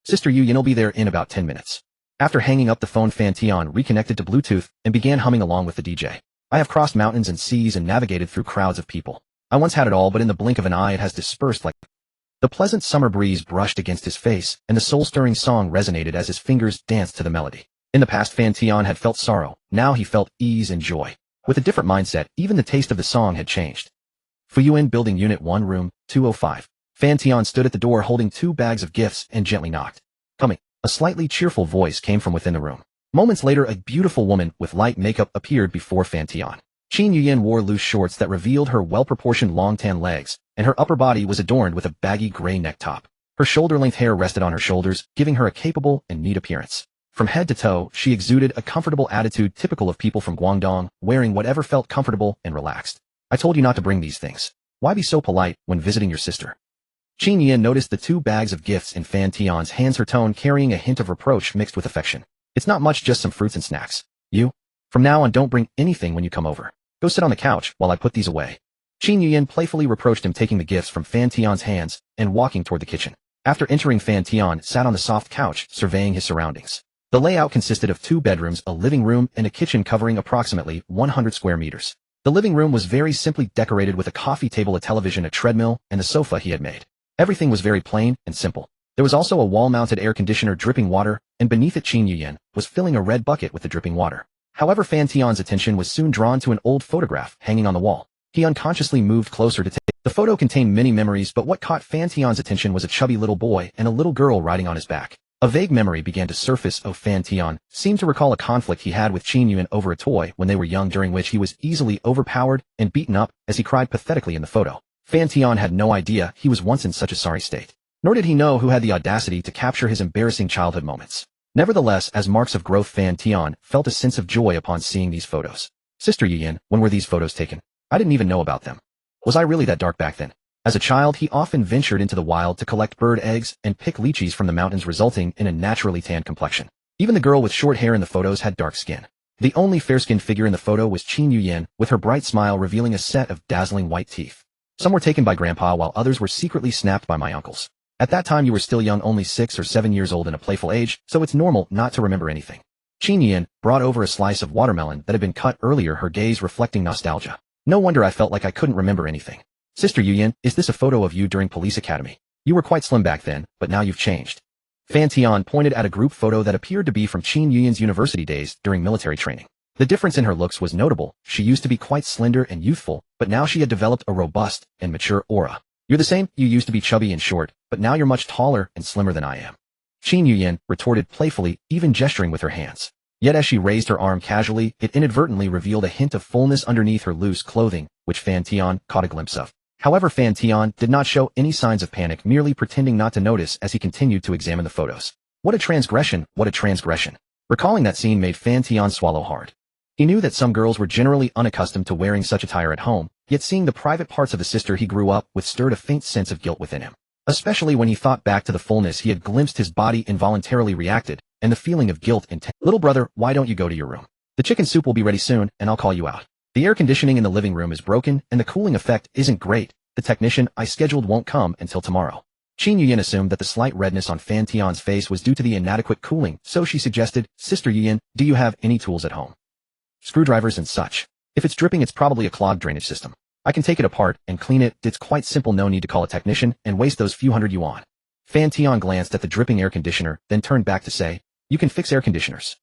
Sister Yuyan'll be there in about 10 minutes. After hanging up the phone, Fan Tian reconnected to Bluetooth and began humming along with the DJ. I have crossed mountains and seas and navigated through crowds of people. I once had it all, but in the blink of an eye it has dispersed like... The pleasant summer breeze brushed against his face, and the soul-stirring song resonated as his fingers danced to the melody. In the past, Fan Tian had felt sorrow. Now he felt ease and joy. With a different mindset, even the taste of the song had changed. Fuyuan Building Unit 1 Room 205. Fan Tian stood at the door holding 2 bags of gifts and gently knocked. Coming. A slightly cheerful voice came from within the room. Moments later, a beautiful woman with light makeup appeared before Fan Tian. Qin Yuyan wore loose shorts that revealed her well-proportioned long tan legs, and her upper body was adorned with a baggy gray neck top. Her shoulder-length hair rested on her shoulders, giving her a capable and neat appearance. From head to toe, she exuded a comfortable attitude typical of people from Guangdong, wearing whatever felt comfortable and relaxed. I told you not to bring these things. Why be so polite when visiting your sister? Qin Yuyan noticed the 2 bags of gifts in Fan Tian's hands, her tone carrying a hint of reproach mixed with affection. It's not much, just some fruits and snacks. You? From now on, don't bring anything when you come over. Go sit on the couch while I put these away. Qin Yuyan playfully reproached him, taking the gifts from Fan Tian's hands and walking toward the kitchen. After entering, Fan Tian sat on the soft couch, surveying his surroundings. The layout consisted of 2 bedrooms, a living room, and a kitchen covering approximately 100 square meters. The living room was very simply decorated with a coffee table, a television, a treadmill, and the sofa he had made. Everything was very plain and simple. There was also a wall-mounted air conditioner dripping water, and beneath it Qin Yuyan was filling a red bucket with the dripping water. However, Fan Tian's attention was soon drawn to an old photograph hanging on the wall. He unconsciously moved closer to take. The photo contained many memories, but what caught Fan Tian's attention was a chubby little boy and a little girl riding on his back. A vague memory began to surface. Fan Tian seemed to recall a conflict he had with Qin Yuyan over a toy when they were young, during which he was easily overpowered and beaten up as he cried pathetically in the photo. Fan Tian had no idea he was once in such a sorry state. Nor did he know who had the audacity to capture his embarrassing childhood moments. Nevertheless, as marks of growth, Fan Tian felt a sense of joy upon seeing these photos. Sister Yuyan, when were these photos taken? I didn't even know about them. Was I really that dark back then? As a child, he often ventured into the wild to collect bird eggs and pick lychees from the mountains, resulting in a naturally tanned complexion. Even the girl with short hair in the photos had dark skin. The only fair-skinned figure in the photo was Qin Yuyan, with her bright smile revealing a set of dazzling white teeth. Some were taken by Grandpa, while others were secretly snapped by my uncles. At that time you were still young, only 6 or 7 years old, and a playful age, so it's normal not to remember anything. Qin Yuyan brought over a slice of watermelon that had been cut earlier, her gaze reflecting nostalgia. No wonder I felt like I couldn't remember anything. Sister Yuyan, is this a photo of you during police academy? You were quite slim back then, but now you've changed. Fan Tian pointed at a group photo that appeared to be from Qin Yuyan's university days during military training. The difference in her looks was notable. She used to be quite slender and youthful, but now she had developed a robust and mature aura. You're the same, you used to be chubby and short, but now you're much taller and slimmer than I am. Qin Yuyan retorted playfully, even gesturing with her hands. Yet as she raised her arm casually, it inadvertently revealed a hint of fullness underneath her loose clothing, which Fan Tian caught a glimpse of. However, Fan Tian did not show any signs of panic, merely pretending not to notice as he continued to examine the photos. What a transgression, what a transgression. Recalling that scene made Fan Tian swallow hard. He knew that some girls were generally unaccustomed to wearing such attire at home, yet seeing the private parts of the sister he grew up with stirred a faint sense of guilt within him. Especially when he thought back to the fullness he had glimpsed, his body involuntarily reacted, and the feeling of guilt intense. Little brother, why don't you go to your room? The chicken soup will be ready soon, and I'll call you out. The air conditioning in the living room is broken, and the cooling effect isn't great. The technician I scheduled won't come until tomorrow. Qin Yuyan assumed that the slight redness on Fan Tian's face was due to the inadequate cooling, so she suggested, Sister Yuyan, do you have any tools at home? Screwdrivers and such. If it's dripping, it's probably a clogged drainage system. I can take it apart and clean it. It's quite simple, no need to call a technician and waste those few hundred yuan. Fan Tian glanced at the dripping air conditioner, then turned back to say, you can fix air conditioners.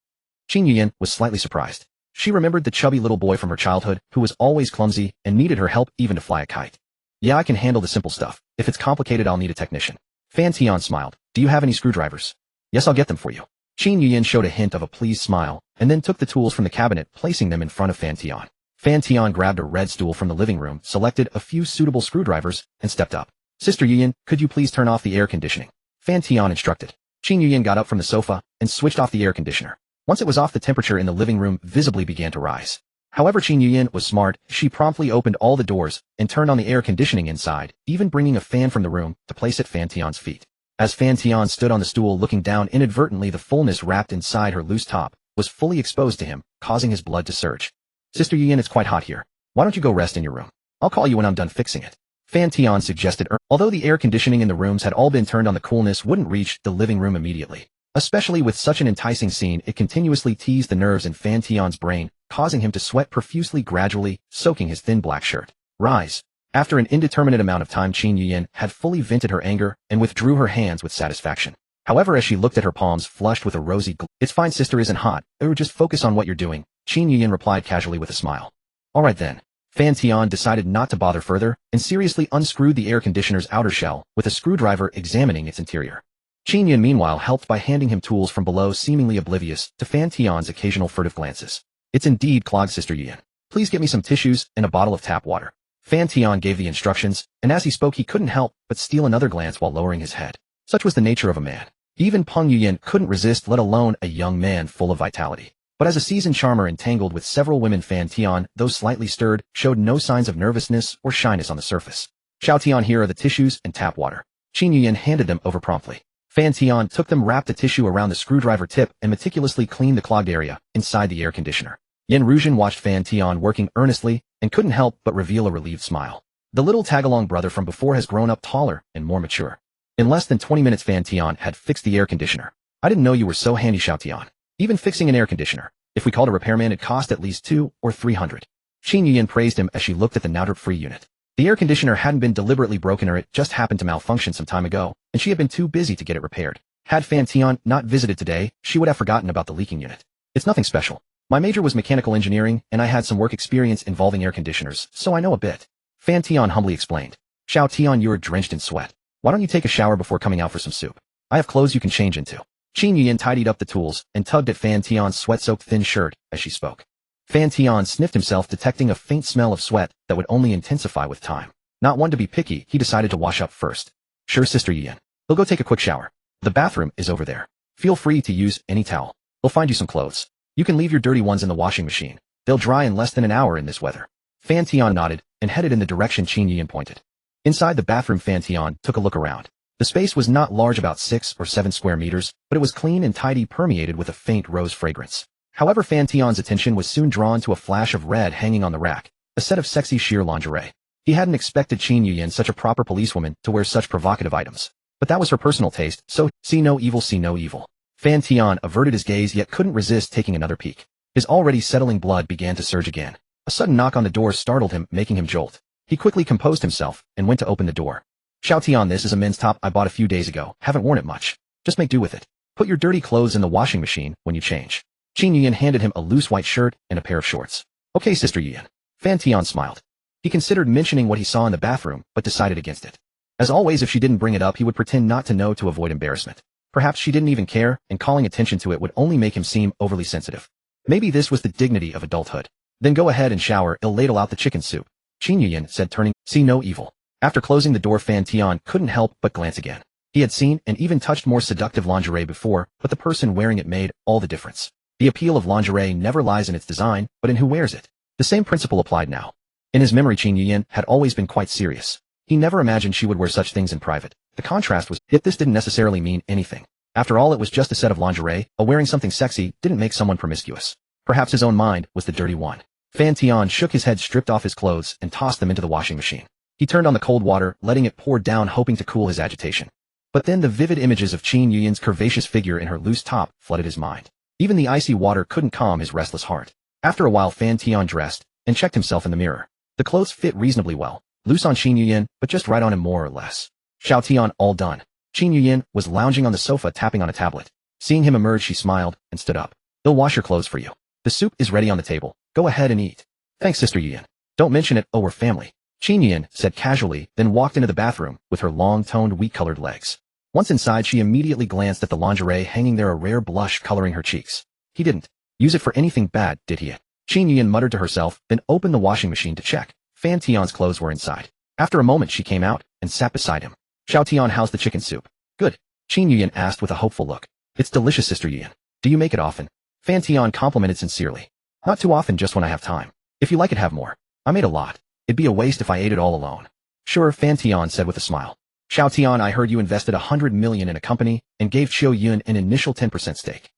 Qin Yuyan was slightly surprised. She remembered the chubby little boy from her childhood who was always clumsy and needed her help even to fly a kite. Yeah, I can handle the simple stuff. If it's complicated, I'll need a technician. Fan Tian smiled. Do you have any screwdrivers? Yes, I'll get them for you. Qin Yuyan showed a hint of a pleased smile, and then took the tools from the cabinet, placing them in front of Fan Tian. Fan Tian grabbed a red stool from the living room, selected a few suitable screwdrivers, and stepped up. Sister Yuyan, could you please turn off the air conditioning? Fan Tian instructed. Qin Yuyan got up from the sofa and switched off the air conditioner. Once it was off, the temperature in the living room visibly began to rise. However, Qin Yuyin was smart. She promptly opened all the doors and turned on the air conditioning inside, even bringing a fan from the room to place at Fan Tian's feet. As Fan Tian stood on the stool looking down, inadvertently the fullness wrapped inside her loose top was fully exposed to him, causing his blood to surge. Sister Yuyin, it's quite hot here. Why don't you go rest in your room? I'll call you when I'm done fixing it. Fan Tian suggested. Although the air conditioning in the rooms had all been turned on, the coolness wouldn't reach the living room immediately. Especially with such an enticing scene, it continuously teased the nerves in Fan Tian's brain, causing him to sweat profusely, gradually soaking his thin black shirt. Rise. After an indeterminate amount of time, Qin Yuyin had fully vented her anger and withdrew her hands with satisfaction. However, as she looked at her palms flushed with a rosy glow, "It's fine, sister, isn't hot. Or just focus on what you're doing," Qin Yuyin replied casually with a smile. All right then. Fan Tian decided not to bother further and seriously unscrewed the air conditioner's outer shell with a screwdriver, examining its interior. Qin Yuyin meanwhile helped by handing him tools from below, seemingly oblivious to Fan Tian's occasional furtive glances. It's indeed clogged, Sister Yuyin. Please get me some tissues and a bottle of tap water. Fan Tian gave the instructions, and as he spoke he couldn't help but steal another glance while lowering his head. Such was the nature of a man. Even Peng Yuyin couldn't resist, let alone a young man full of vitality. But as a seasoned charmer entangled with several women, Fan Tian, though slightly stirred, showed no signs of nervousness or shyness on the surface. Xiao Tian, here are the tissues and tap water. Qin Yuyin handed them over promptly. Fan Tian took them, wrapped the tissue around the screwdriver tip, and meticulously cleaned the clogged area inside the air conditioner. Yan Ruzhen watched Fan Tian working earnestly and couldn't help but reveal a relieved smile. The little tagalong brother from before has grown up taller and more mature. In less than 20 minutes, Fan Tian had fixed the air conditioner. I didn't know you were so handy, Xiao Tian. Even fixing an air conditioner. If we called a repairman, it cost at least 200 or 300. Qin Yuyin praised him as she looked at the now drip-free unit. The air conditioner hadn't been deliberately broken, or it just happened to malfunction some time ago, and she had been too busy to get it repaired. Had Fan Tian not visited today, she would have forgotten about the leaking unit. It's nothing special. My major was mechanical engineering, and I had some work experience involving air conditioners, so I know a bit. Fan Tian humbly explained. Xiao Tian, you're drenched in sweat. Why don't you take a shower before coming out for some soup? I have clothes you can change into. Qin Yuyin tidied up the tools and tugged at Fan Tian's sweat-soaked thin shirt as she spoke. Fan Tian sniffed himself, detecting a faint smell of sweat that would only intensify with time. Not one to be picky, he decided to wash up first. Sure, Sister Yuyin. He'll go take a quick shower. The bathroom is over there. Feel free to use any towel. We'll find you some clothes. You can leave your dirty ones in the washing machine. They'll dry in less than an hour in this weather. Fan Tian nodded and headed in the direction Qin Yuyin pointed. Inside the bathroom, Fan Tian took a look around. The space was not large, about 6 or 7 square meters, but it was clean and tidy, permeated with a faint rose fragrance. However, Fan Tian's attention was soon drawn to a flash of red hanging on the rack, a set of sexy sheer lingerie. He hadn't expected Qin Yuyin, such a proper policewoman, to wear such provocative items. But that was her personal taste, so see no evil, see no evil. Fan Tian averted his gaze, yet couldn't resist taking another peek. His already settling blood began to surge again. A sudden knock on the door startled him, making him jolt. He quickly composed himself and went to open the door. Xiao Tian, this is a men's top I bought a few days ago. Haven't worn it much. Just make do with it. Put your dirty clothes in the washing machine when you change. Qin Yuyin handed him a loose white shirt and a pair of shorts. Okay, Sister Yuyin. Fan Tian smiled. He considered mentioning what he saw in the bathroom, but decided against it. As always, if she didn't bring it up, he would pretend not to know to avoid embarrassment. Perhaps she didn't even care, and calling attention to it would only make him seem overly sensitive. Maybe this was the dignity of adulthood. Then go ahead and shower, I'll ladle out the chicken soup. Qin Yuyin said, turning, see no evil. After closing the door, Fan Tian couldn't help but glance again. He had seen and even touched more seductive lingerie before, but the person wearing it made all the difference. The appeal of lingerie never lies in its design, but in who wears it. The same principle applied now. In his memory, Qin Yuyin had always been quite serious. He never imagined she would wear such things in private. The contrast was, yet this didn't necessarily mean anything. After all, it was just a set of lingerie, wearing something sexy didn't make someone promiscuous. Perhaps his own mind was the dirty one. Fan Tian shook his head, stripped off his clothes, and tossed them into the washing machine. He turned on the cold water, letting it pour down, hoping to cool his agitation. But then the vivid images of Qin Yuyin's curvaceous figure in her loose top flooded his mind. Even the icy water couldn't calm his restless heart. After a while, Fan Tian dressed and checked himself in the mirror. The clothes fit reasonably well, loose on Qin Yuyin, but just right on him more or less. Xiao Tian, all done. Qin Yuyin was lounging on the sofa, tapping on a tablet. Seeing him emerge, she smiled and stood up. They'll wash your clothes for you. The soup is ready on the table. Go ahead and eat. Thanks, Sister Yuyin. Don't mention it, we're family. Qin Yuyin said casually, then walked into the bathroom with her long-toned, wheat-colored legs. Once inside, she immediately glanced at the lingerie hanging there, a rare blush coloring her cheeks. He didn't use it for anything bad, did he? Qin Yuyin muttered to herself, then opened the washing machine to check. Fan Tian's clothes were inside. After a moment, she came out and sat beside him. Xiao Tian, how's the chicken soup? Good. Qin Yuyin asked with a hopeful look. It's delicious, Sister Yuyin. Do you make it often? Fan Tian complimented sincerely. Not too often, just when I have time. If you like it, have more. I made a lot. It'd be a waste if I ate it all alone. Sure, Fan Tian said with a smile. Xiao Tian, I heard you invested 100 million in a company and gave Qiu Yun an initial 10% stake.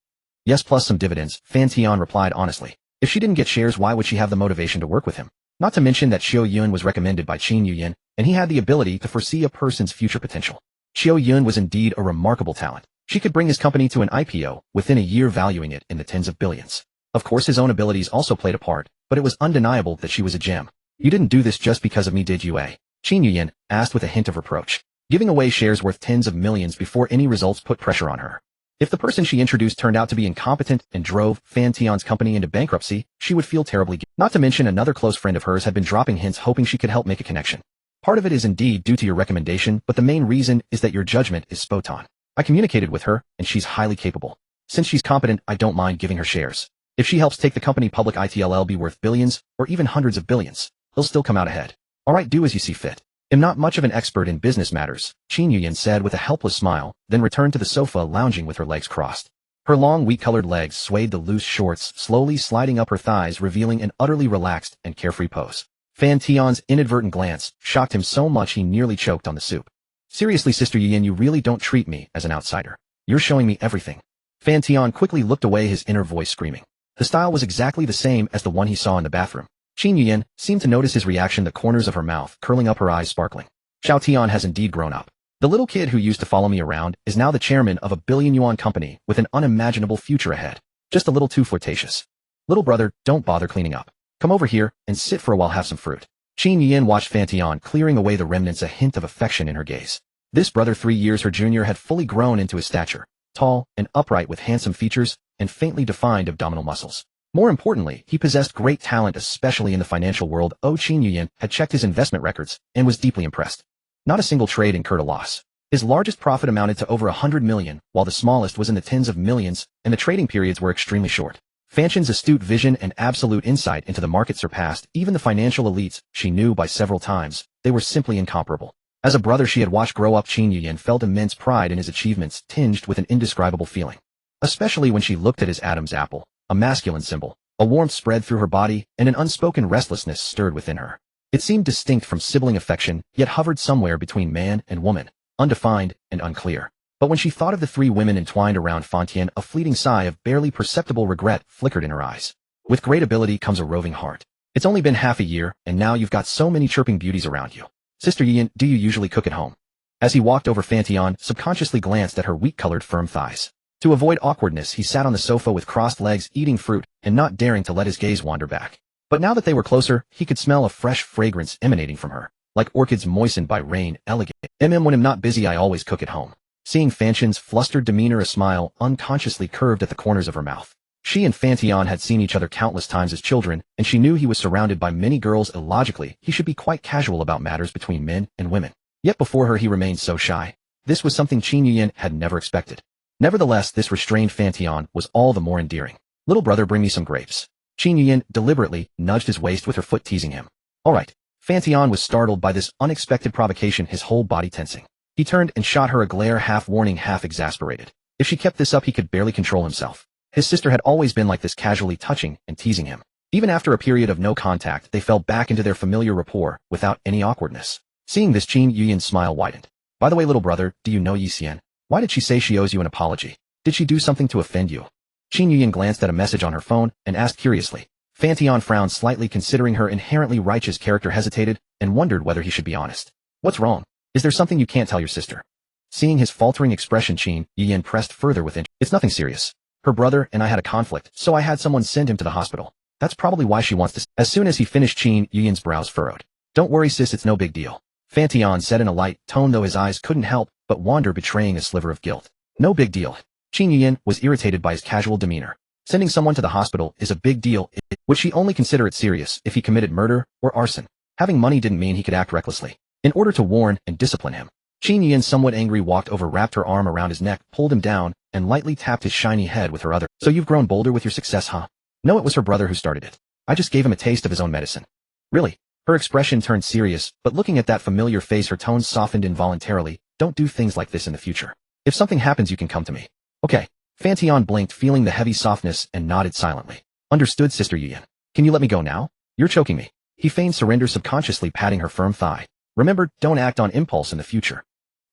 Yes, plus some dividends, Fan Tian replied honestly. If she didn't get shares, why would she have the motivation to work with him? Not to mention that Qiu Yun was recommended by Qin Yuyan, and he had the ability to foresee a person's future potential. Qiu Yun was indeed a remarkable talent. She could bring his company to an IPO within a year, valuing it in the tens of billions. Of course, his own abilities also played a part, but it was undeniable that she was a gem. You didn't do this just because of me, did you, Qin Yuyan asked with a hint of reproach. Giving away shares worth tens of millions before any results put pressure on her. If the person she introduced turned out to be incompetent and drove Fan Tian's company into bankruptcy, she would feel terribly guilty. Not to mention another close friend of hers had been dropping hints hoping she could help make a connection. Part of it is indeed due to your recommendation, but the main reason is that your judgment is spot on. I communicated with her, and she's highly capable. Since she's competent, I don't mind giving her shares. If she helps take the company public, it'll be worth billions, or even hundreds of billions. They'll still come out ahead. Alright, do as you see fit. I'm not much of an expert in business matters, Qin Yuyan said with a helpless smile, then returned to the sofa, lounging with her legs crossed. Her long, wheat-colored legs swayed the loose shorts, slowly sliding up her thighs, revealing an utterly relaxed and carefree pose. Fan Tian's inadvertent glance shocked him so much he nearly choked on the soup. Seriously, Sister Yuyan, you really don't treat me as an outsider. You're showing me everything. Fan Tian quickly looked away, his inner voice screaming. The style was exactly the same as the one he saw in the bathroom. Qin Yuyan seemed to notice his reaction, the corners of her mouth curling up, her eyes sparkling. Xiao Tian has indeed grown up. The little kid who used to follow me around is now the chairman of a billion-yuan company with an unimaginable future ahead. Just a little too flirtatious. Little brother, don't bother cleaning up. Come over here and sit for a while, have some fruit. Qin Yuyan watched Fan Tian clearing away the remnants, a hint of affection in her gaze. This brother, 3 years her junior, had fully grown into his stature, tall and upright with handsome features and faintly defined abdominal muscles. More importantly, he possessed great talent, especially in the financial world. Qin Yuyan had checked his investment records and was deeply impressed. Not a single trade incurred a loss. His largest profit amounted to over 100 million, while the smallest was in the tens of millions, and the trading periods were extremely short. Fan Tian's astute vision and absolute insight into the market surpassed even the financial elites she knew by several times. They were simply incomparable. As a brother she had watched grow up, Qin Yuyan felt immense pride in his achievements, tinged with an indescribable feeling. Especially when she looked at his Adam's apple, a masculine symbol. A warmth spread through her body, and an unspoken restlessness stirred within her. It seemed distinct from sibling affection, yet hovered somewhere between man and woman, undefined and unclear. But when she thought of the 3 women entwined around Fan Tian, a fleeting sigh of barely perceptible regret flickered in her eyes. With great ability comes a roving heart. It's only been half a year, and now you've got so many chirping beauties around you. Sister Yuyan, do you usually cook at home? As he walked over, Fan Tian subconsciously glanced at her wheat-colored firm thighs. To avoid awkwardness, he sat on the sofa with crossed legs, eating fruit and not daring to let his gaze wander back. But now that they were closer, he could smell a fresh fragrance emanating from her, like orchids moistened by rain. Elegant. When I'm not busy, I always cook at home. Seeing Fan Tian's flustered demeanor, a smile unconsciously curved at the corners of her mouth. She and Fan Tian had seen each other countless times as children, and she knew he was surrounded by many girls. Illogically, he should be quite casual about matters between men and women. Yet before her he remained so shy. This was something Qin Yuyan had never expected. Nevertheless, this restrained Fan Tian was all the more endearing. Little brother, bring me some grapes. Qin Yuyan deliberately nudged his waist with her foot, teasing him. Alright. Fan Tian was startled by this unexpected provocation, his whole body tensing. He turned and shot her a glare, half warning, half exasperated. If she kept this up, he could barely control himself. His sister had always been like this, casually touching and teasing him. Even after a period of no contact, they fell back into their familiar rapport without any awkwardness. Seeing this, Qin Yuyan's smile widened. By the way, little brother, do you know Yi Xian? Why did she say she owes you an apology? Did she do something to offend you? Qin Yuyan glanced at a message on her phone and asked curiously. Fan Tian frowned slightly, considering her inherently righteous character, hesitated, and wondered whether he should be honest. What's wrong? Is there something you can't tell your sister? Seeing his faltering expression, Qin Yuyan pressed further with interest. It's nothing serious. Her brother and I had a conflict, so I had someone send him to the hospital. That's probably why she wants to. As soon as he finished, Qin Yuyan's brows furrowed. Don't worry, sis, it's no big deal. Fan Tian said in a light tone, though his eyes couldn't help but wander, betraying a sliver of guilt. No big deal. Qin Yuyan was irritated by his casual demeanor. Sending someone to the hospital is a big deal. Would she only consider it serious if he committed murder or arson? Having money didn't mean he could act recklessly. In order to warn and discipline him, Qin Yuyan, somewhat angry, walked over, wrapped her arm around his neck, pulled him down, and lightly tapped his shiny head with her other. So you've grown bolder with your success, huh? No, it was her brother who started it. I just gave him a taste of his own medicine. Really? Her expression turned serious, but looking at that familiar face, her tone softened involuntarily. Don't do things like this in the future. If something happens, you can come to me. Okay. Fan Tian blinked, feeling the heavy softness, and nodded silently. Understood, Sister Yuyan. Can you let me go now? You're choking me. He feigned surrender, subconsciously patting her firm thigh. Remember, don't act on impulse in the future.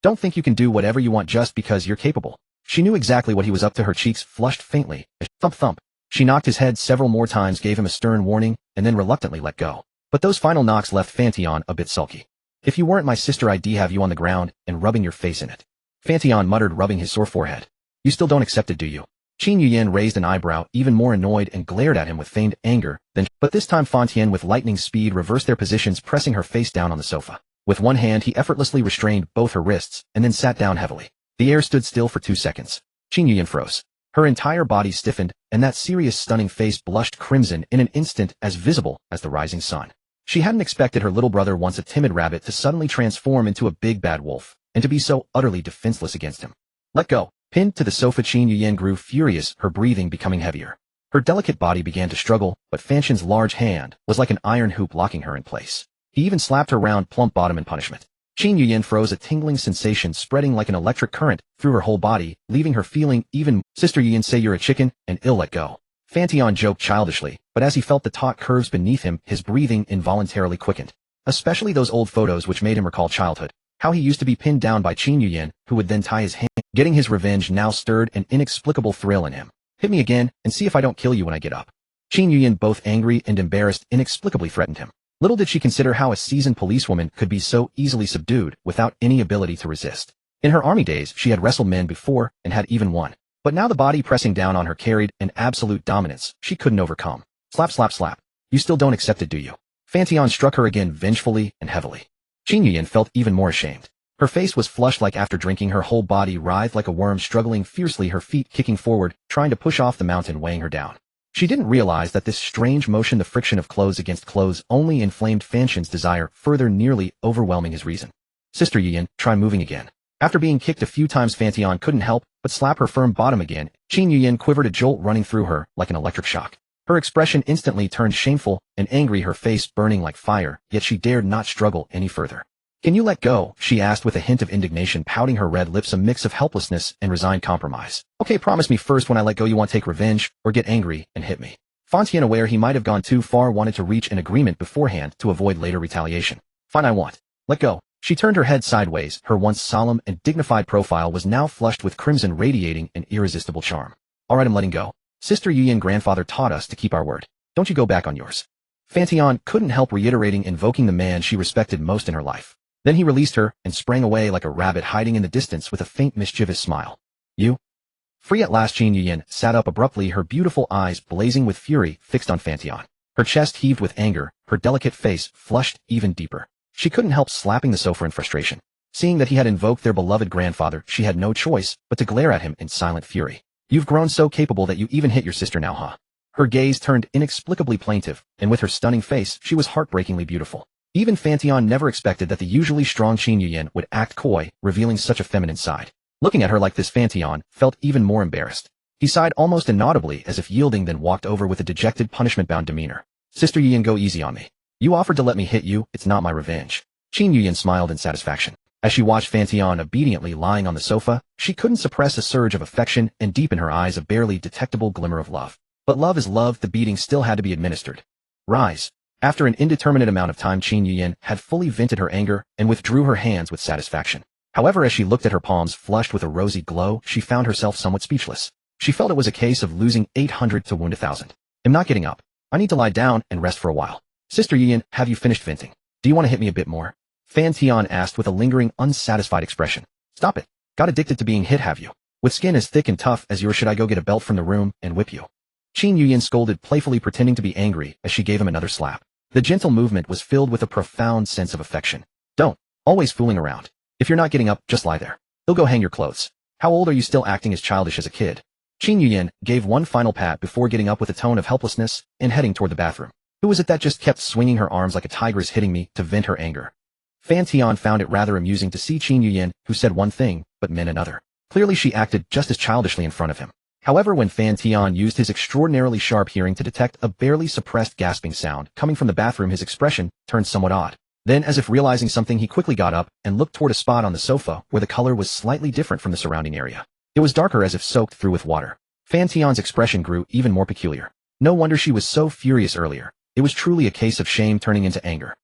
Don't think you can do whatever you want just because you're capable. She knew exactly what he was up to. Her cheeks flushed faintly. Thump thump. She knocked his head several more times, gave him a stern warning, and then reluctantly let go. But those final knocks left Fan Tian a bit sulky. If you weren't my sister, I'd have you on the ground and rubbing your face in it. Fan Tian muttered, rubbing his sore forehead. You still don't accept it, do you? Qin Yuyan raised an eyebrow, even more annoyed, and glared at him with feigned anger. But this time Fan Tian with lightning speed reversed their positions, pressing her face down on the sofa. With one hand he effortlessly restrained both her wrists, and then sat down heavily. The air stood still for 2 seconds. Qin Yuyan froze. Her entire body stiffened, and that serious, stunning face blushed crimson in an instant, as visible as the rising sun. She hadn't expected her little brother, once a timid rabbit, to suddenly transform into a big bad wolf, and to be so utterly defenseless against him. Let go. Pinned to the sofa, Qin Yuyan grew furious, her breathing becoming heavier. Her delicate body began to struggle, but Fan Tian's large hand was like an iron hoop locking her in place. He even slapped her round, plump bottom in punishment. Qin Yuyan froze, a tingling sensation spreading like an electric current through her whole body, leaving her feeling even. Sister Yuyan, say you're a chicken, and ill let go. Fan Tian joked childishly, but as he felt the taut curves beneath him, his breathing involuntarily quickened. Especially those old photos which made him recall childhood. How he used to be pinned down by Qin Yuyan, who would then tie his hand. Getting his revenge now stirred an inexplicable thrill in him. Hit me again, and see if I don't kill you when I get up. Qin Yuyan, both angry and embarrassed, inexplicably threatened him. Little did she consider how a seasoned policewoman could be so easily subdued without any ability to resist. In her army days, she had wrestled men before and had even won. But now the body pressing down on her carried an absolute dominance she couldn't overcome. Slap, slap, slap. You still don't accept it, do you? Fan Tian struck her again, vengefully and heavily. Qin Yuyan felt even more ashamed. Her face was flushed like after drinking, her whole body writhed like a worm, struggling fiercely, her feet kicking forward, trying to push off the mountain weighing her down. She didn't realize that this strange motion, the friction of clothes against clothes, only inflamed Fan Tian's desire, further nearly overwhelming his reason. Sister Yuyan, try moving again. After being kicked a few times, Fan Tian couldn't help but slap her firm bottom again. Qin Yuyan quivered, a jolt running through her like an electric shock. Her expression instantly turned shameful and angry, her face burning like fire, yet she dared not struggle any further. Can you let go? She asked with a hint of indignation, pouting her red lips, a mix of helplessness and resigned compromise. Okay, promise me first, when I let go you won't take revenge, or get angry and hit me. Fan Tian, aware he might have gone too far, wanted to reach an agreement beforehand to avoid later retaliation. Fine, I won't. Let go. She turned her head sideways, her once solemn and dignified profile was now flushed with crimson, radiating an irresistible charm. Alright, I'm letting go. Sister Yuyan, grandfather taught us to keep our word. Don't you go back on yours. Fan Tian couldn't help reiterating, invoking the man she respected most in her life. Then he released her and sprang away like a rabbit, hiding in the distance with a faint mischievous smile. You? Free at last. Qin Yuyan sat up abruptly, her beautiful eyes blazing with fury fixed on Fan Tian. Her chest heaved with anger, her delicate face flushed even deeper. She couldn't help slapping the sofa in frustration. Seeing that he had invoked their beloved grandfather, she had no choice but to glare at him in silent fury. You've grown so capable that you even hit your sister now, huh? Her gaze turned inexplicably plaintive, and with her stunning face, she was heartbreakingly beautiful. Even Fan Tian never expected that the usually strong Qin Yuyan would act coy, revealing such a feminine side. Looking at her like this, Fan Tian felt even more embarrassed. He sighed almost inaudibly, as if yielding, then walked over with a dejected, punishment-bound demeanor. Sister Yuyan, go easy on me. You offered to let me hit you, it's not my revenge. Qin Yuyan smiled in satisfaction. As she watched Fan Tian obediently lying on the sofa, she couldn't suppress a surge of affection, and deep in her eyes a barely detectable glimmer of love. But love is love, the beating still had to be administered. Rise. After an indeterminate amount of time, Qin Yuyan had fully vented her anger and withdrew her hands with satisfaction. However, as she looked at her palms flushed with a rosy glow, she found herself somewhat speechless. She felt it was a case of losing 800 to wound 1,000. I'm not getting up. I need to lie down and rest for a while. Sister Yuyan, have you finished venting? Do you want to hit me a bit more? Fan Tian asked with a lingering, unsatisfied expression. Stop it. Got addicted to being hit, have you? With skin as thick and tough as yours, should I go get a belt from the room and whip you? Qin Yuyan scolded, playfully pretending to be angry as she gave him another slap. The gentle movement was filled with a profound sense of affection. Don't. Always fooling around. If you're not getting up, just lie there. He'll go hang your clothes. How old are you, still acting as childish as a kid? Qin Yuyan gave one final pat before getting up with a tone of helplessness and heading toward the bathroom. Who was it that just kept swinging her arms like a tigress, hitting me, to vent her anger? Fan Tian found it rather amusing to see Qin Yuyan, who said one thing, but meant another. Clearly she acted just as childishly in front of him. However, when Fan Tian used his extraordinarily sharp hearing to detect a barely suppressed gasping sound coming from the bathroom, his expression turned somewhat odd. Then, as if realizing something, he quickly got up and looked toward a spot on the sofa where the color was slightly different from the surrounding area. It was darker, as if soaked through with water. Fan Tian's expression grew even more peculiar. No wonder she was so furious earlier. It was truly a case of shame turning into anger.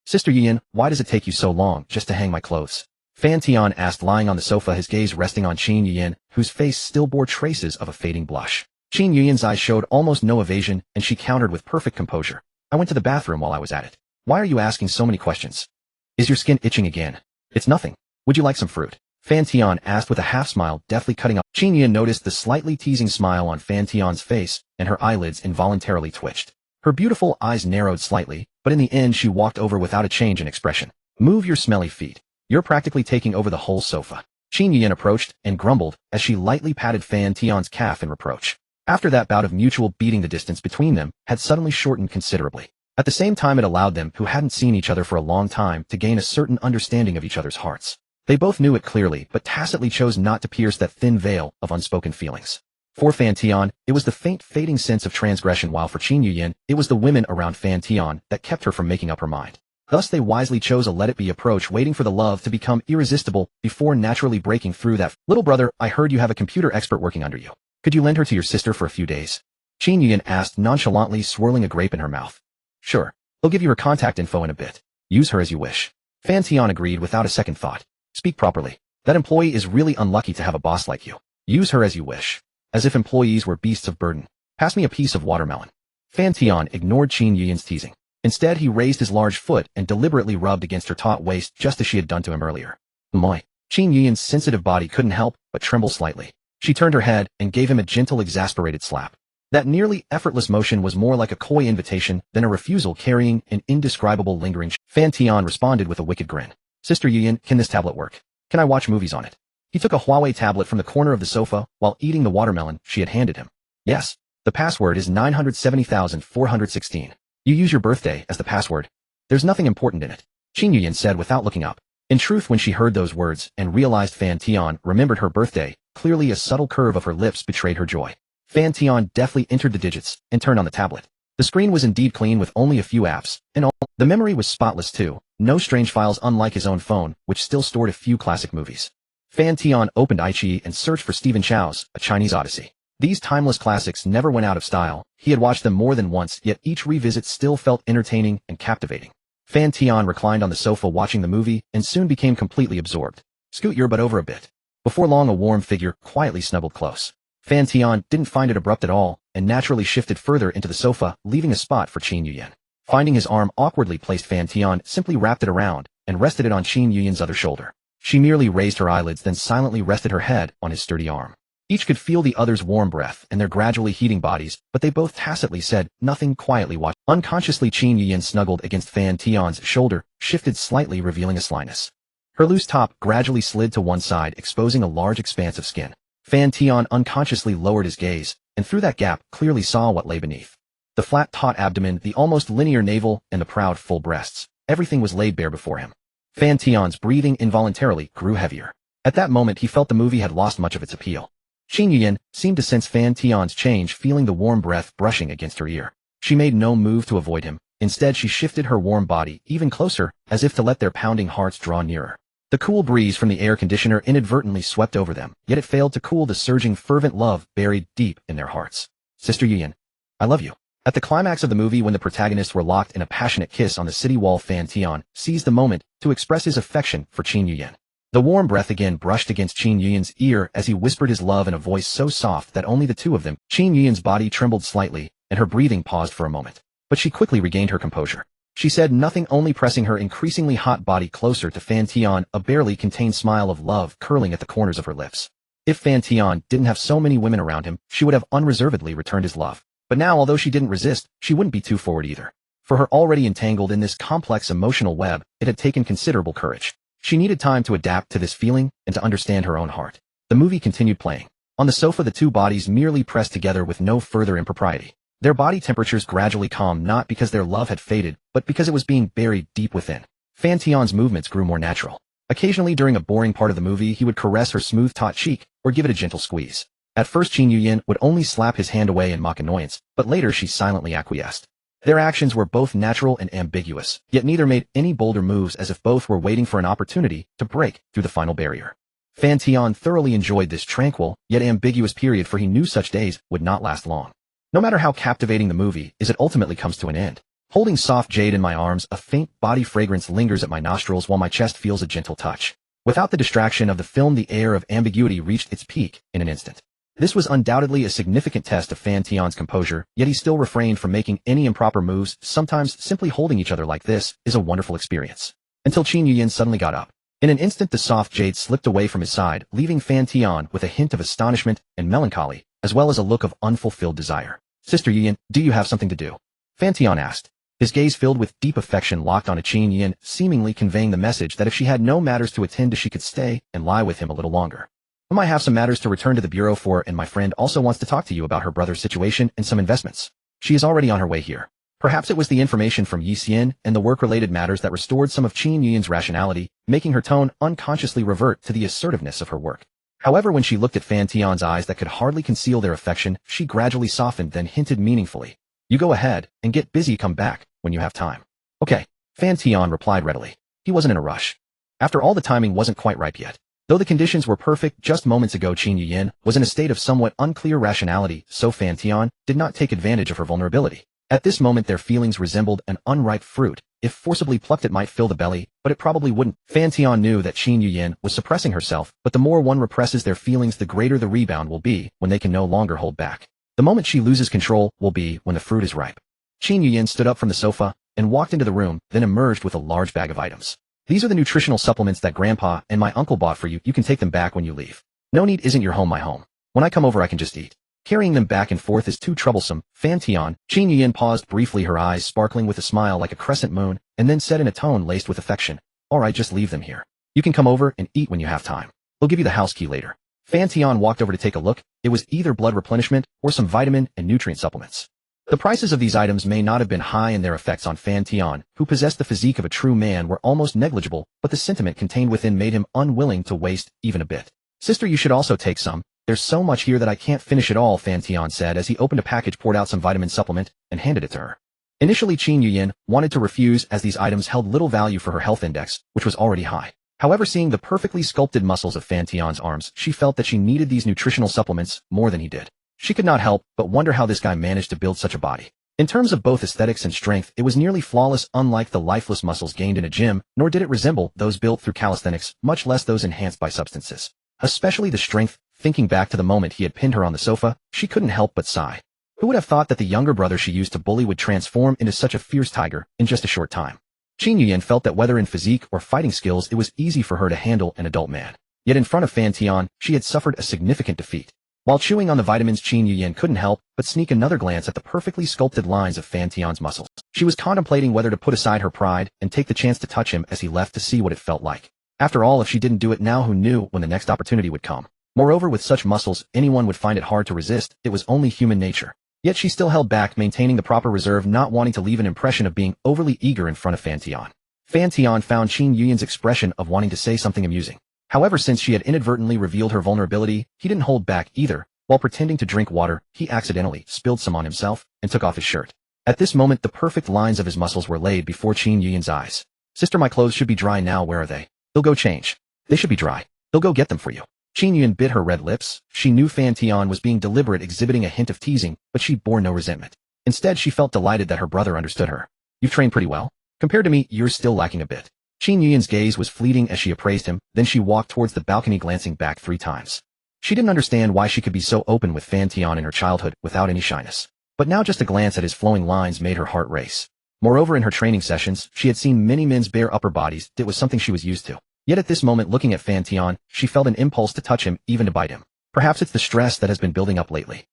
Sister Yin, why does it take you so long just to hang my clothes? Fan Tian asked, lying on the sofa, his gaze resting on Qin Yuyin, whose face still bore traces of a fading blush. Qin Yuyin's eyes showed almost no evasion, and she countered with perfect composure. I went to the bathroom while I was at it. Why are you asking so many questions? Is your skin itching again? It's nothing. Would you like some fruit? Fan Tian asked with a half-smile, deftly cutting off. Qin Yuyin noticed the slightly teasing smile on Fan Tian's face, and her eyelids involuntarily twitched. Her beautiful eyes narrowed slightly, but in the end she walked over without a change in expression. Move your smelly feet. You're practically taking over the whole sofa. Qin Yuyin approached and grumbled as she lightly patted Fan Tian's calf in reproach. After that bout of mutual beating, the distance between them had suddenly shortened considerably. At the same time, it allowed them, who hadn't seen each other for a long time, to gain a certain understanding of each other's hearts. They both knew it clearly, but tacitly chose not to pierce that thin veil of unspoken feelings. For Fan Tian, it was the faint, fading sense of transgression, while for Qin Yuyin, it was the women around Fan Tian that kept her from making up her mind. Thus they wisely chose a let-it-be approach, waiting for the love to become irresistible before naturally breaking through that. Little brother, I heard you have a computer expert working under you. Could you lend her to your sister for a few days? Qin Yuyin asked nonchalantly, swirling a grape in her mouth. Sure. He'll give you her contact info in a bit. Use her as you wish. Fan Tian agreed without a second thought. Speak properly. That employee is really unlucky to have a boss like you. Use her as you wish. As if employees were beasts of burden. Pass me a piece of watermelon. Fan Tian ignored Qin Yuyin's teasing. Instead, he raised his large foot and deliberately rubbed against her taut waist, just as she had done to him earlier. Moi. Qin Yuyin's sensitive body couldn't help but tremble slightly. She turned her head and gave him a gentle, exasperated slap. That nearly effortless motion was more like a coy invitation than a refusal, carrying an indescribable lingering. Fan Tian responded with a wicked grin. Sister Yuyin, can this tablet work? Can I watch movies on it? He took a Huawei tablet from the corner of the sofa while eating the watermelon she had handed him. Yes. The password is 970,416. You use your birthday as the password. There's nothing important in it. Qin Yuyin said without looking up. In truth, when she heard those words and realized Fan Tian remembered her birthday, clearly a subtle curve of her lips betrayed her joy. Fan Tian deftly entered the digits and turned on the tablet. The screen was indeed clean with only a few apps, and the memory was spotless too. No strange files, unlike his own phone, which still stored a few classic movies. Fan Tian opened iQIYI and searched for Stephen Chow's A Chinese Odyssey. These timeless classics never went out of style. He had watched them more than once, yet each revisit still felt entertaining and captivating. Fan Tian reclined on the sofa watching the movie and soon became completely absorbed. Scoot your butt over a bit. Before long, a warm figure quietly snuggled close. Fan Tian didn't find it abrupt at all and naturally shifted further into the sofa, leaving a spot for Qin Yuyin. Finding his arm awkwardly placed, Fan Tian simply wrapped it around and rested it on Qin Yuyin's other shoulder. She merely raised her eyelids, then silently rested her head on his sturdy arm. Each could feel the other's warm breath and their gradually heating bodies, but they both tacitly said nothing, quietly watched. Unconsciously, Qin Yuyin snuggled against Fan Tian's shoulder, shifted slightly, revealing a slyness. Her loose top gradually slid to one side, exposing a large expanse of skin. Fan Tian unconsciously lowered his gaze, and through that gap clearly saw what lay beneath. The flat, taut abdomen, the almost linear navel, and the proud, full breasts. Everything was laid bare before him. Fan Tian's breathing involuntarily grew heavier. At that moment, he felt the movie had lost much of its appeal. Qin Yuyin seemed to sense Fan Tian's change, feeling the warm breath brushing against her ear. She made no move to avoid him. Instead, she shifted her warm body even closer, as if to let their pounding hearts draw nearer. The cool breeze from the air conditioner inadvertently swept over them, yet it failed to cool the surging, fervent love buried deep in their hearts. Sister Yuyin, I love you. At the climax of the movie, when the protagonists were locked in a passionate kiss on the city wall, Fan Tian seized the moment to express his affection for Qin Yuyin. The warm breath again brushed against Qin Yuyin's ear as he whispered his love in a voice so soft that only the two of them. Qin Yuyin's body trembled slightly, and her breathing paused for a moment. But she quickly regained her composure. She said nothing, only pressing her increasingly hot body closer to Fan Tian, a barely contained smile of love curling at the corners of her lips. If Fan Tian didn't have so many women around him, she would have unreservedly returned his love. But now, although she didn't resist, she wouldn't be too forward either. For her, already entangled in this complex emotional web, it had taken considerable courage. She needed time to adapt to this feeling and to understand her own heart. The movie continued playing. On the sofa, the two bodies merely pressed together with no further impropriety. Their body temperatures gradually calmed, not because their love had faded, but because it was being buried deep within. Fan Tian's movements grew more natural. Occasionally during a boring part of the movie, he would caress her smooth, taut cheek or give it a gentle squeeze. At first, Qin Yuyin would only slap his hand away in mock annoyance, but later she silently acquiesced. Their actions were both natural and ambiguous, yet neither made any bolder moves, as if both were waiting for an opportunity to break through the final barrier. Fan Tian thoroughly enjoyed this tranquil, yet ambiguous period, for he knew such days would not last long. No matter how captivating the movie is, it ultimately comes to an end. Holding soft jade in my arms, a faint body fragrance lingers at my nostrils while my chest feels a gentle touch. Without the distraction of the film, the air of ambiguity reached its peak in an instant. This was undoubtedly a significant test of Fan Tian's composure, yet he still refrained from making any improper moves. Sometimes simply holding each other like this is a wonderful experience. Until Qin Yuyin suddenly got up. In an instant the soft jade slipped away from his side, leaving Fan Tian with a hint of astonishment and melancholy, as well as a look of unfulfilled desire. Sister Yuyin, do you have something to do? Fan Tian asked. His gaze filled with deep affection locked on Qin Yuyin, seemingly conveying the message that if she had no matters to attend to she could stay and lie with him a little longer. I might have some matters to return to the bureau for, and my friend also wants to talk to you about her brother's situation and some investments. She is already on her way here. Perhaps it was the information from Yi Xian and the work-related matters that restored some of Qin Yuyin's rationality, making her tone unconsciously revert to the assertiveness of her work. However, when she looked at Fan Tian's eyes that could hardly conceal their affection, she gradually softened, then hinted meaningfully. You go ahead and get busy, come back when you have time. Okay, Fan Tian replied readily. He wasn't in a rush. After all, the timing wasn't quite ripe yet. Though the conditions were perfect just moments ago, Qin Yuyin was in a state of somewhat unclear rationality, so Fan Tian did not take advantage of her vulnerability. At this moment their feelings resembled an unripe fruit. If forcibly plucked it might fill the belly, but it probably wouldn't. Fan Tian knew that Qin Yuyin was suppressing herself, but the more one represses their feelings the greater the rebound will be when they can no longer hold back. The moment she loses control will be when the fruit is ripe. Qin Yuyin stood up from the sofa and walked into the room, then emerged with a large bag of items. These are the nutritional supplements that Grandpa and my uncle bought for you. You can take them back when you leave. No need, isn't your home my home. When I come over I can just eat. Carrying them back and forth is too troublesome. Fan Tian. Qin Yuyin paused briefly, her eyes sparkling with a smile like a crescent moon, and then said in a tone laced with affection, all right, just leave them here. You can come over and eat when you have time. We'll give you the house key later. Fan Tian walked over to take a look. It was either blood replenishment or some vitamin and nutrient supplements. The prices of these items may not have been high and their effects on Fan Tian, who possessed the physique of a true man, were almost negligible, but the sentiment contained within made him unwilling to waste even a bit. Sister, you should also take some. There's so much here that I can't finish it all, Fan Tian said as he opened a package, poured out some vitamin supplement, and handed it to her. Initially Qin Yuyin wanted to refuse as these items held little value for her health index, which was already high. However, seeing the perfectly sculpted muscles of Fan Tian's arms, she felt that she needed these nutritional supplements more than he did. She could not help but wonder how this guy managed to build such a body. In terms of both aesthetics and strength, it was nearly flawless, unlike the lifeless muscles gained in a gym, nor did it resemble those built through calisthenics, much less those enhanced by substances. Especially the strength. Thinking back to the moment he had pinned her on the sofa, she couldn't help but sigh. Who would have thought that the younger brother she used to bully would transform into such a fierce tiger in just a short time? Qin Yuyin felt that whether in physique or fighting skills, it was easy for her to handle an adult man. Yet in front of Fan Tian, she had suffered a significant defeat. While chewing on the vitamins, Qin Yuyin couldn't help but sneak another glance at the perfectly sculpted lines of Fan Tian's muscles. She was contemplating whether to put aside her pride and take the chance to touch him as he left to see what it felt like. After all, if she didn't do it now, who knew when the next opportunity would come? Moreover, with such muscles, anyone would find it hard to resist. It was only human nature. Yet she still held back, maintaining the proper reserve, not wanting to leave an impression of being overly eager in front of Fan Tian. Fan Tian found Qin Yuyin's expression of wanting to say something amusing. However, since she had inadvertently revealed her vulnerability, he didn't hold back either. While pretending to drink water, he accidentally spilled some on himself and took off his shirt. At this moment, the perfect lines of his muscles were laid before Qin Yuyin's eyes. Sister, my clothes should be dry now. Where are they? They'll go change. They should be dry. They'll go get them for you. Qin Yuyin bit her red lips. She knew Fan Tian was being deliberate, exhibiting a hint of teasing, but she bore no resentment. Instead, she felt delighted that her brother understood her. You've trained pretty well. Compared to me, you're still lacking a bit. Qin Yuyin's gaze was fleeting as she appraised him, then she walked towards the balcony, glancing back 3 times. She didn't understand why she could be so open with Fan Tian in her childhood without any shyness. But now just a glance at his flowing lines made her heart race. Moreover, in her training sessions, she had seen many men's bare upper bodies. It was something she was used to. Yet at this moment, looking at Fan Tian, she felt an impulse to touch him, even to bite him. Perhaps it's the stress that has been building up lately.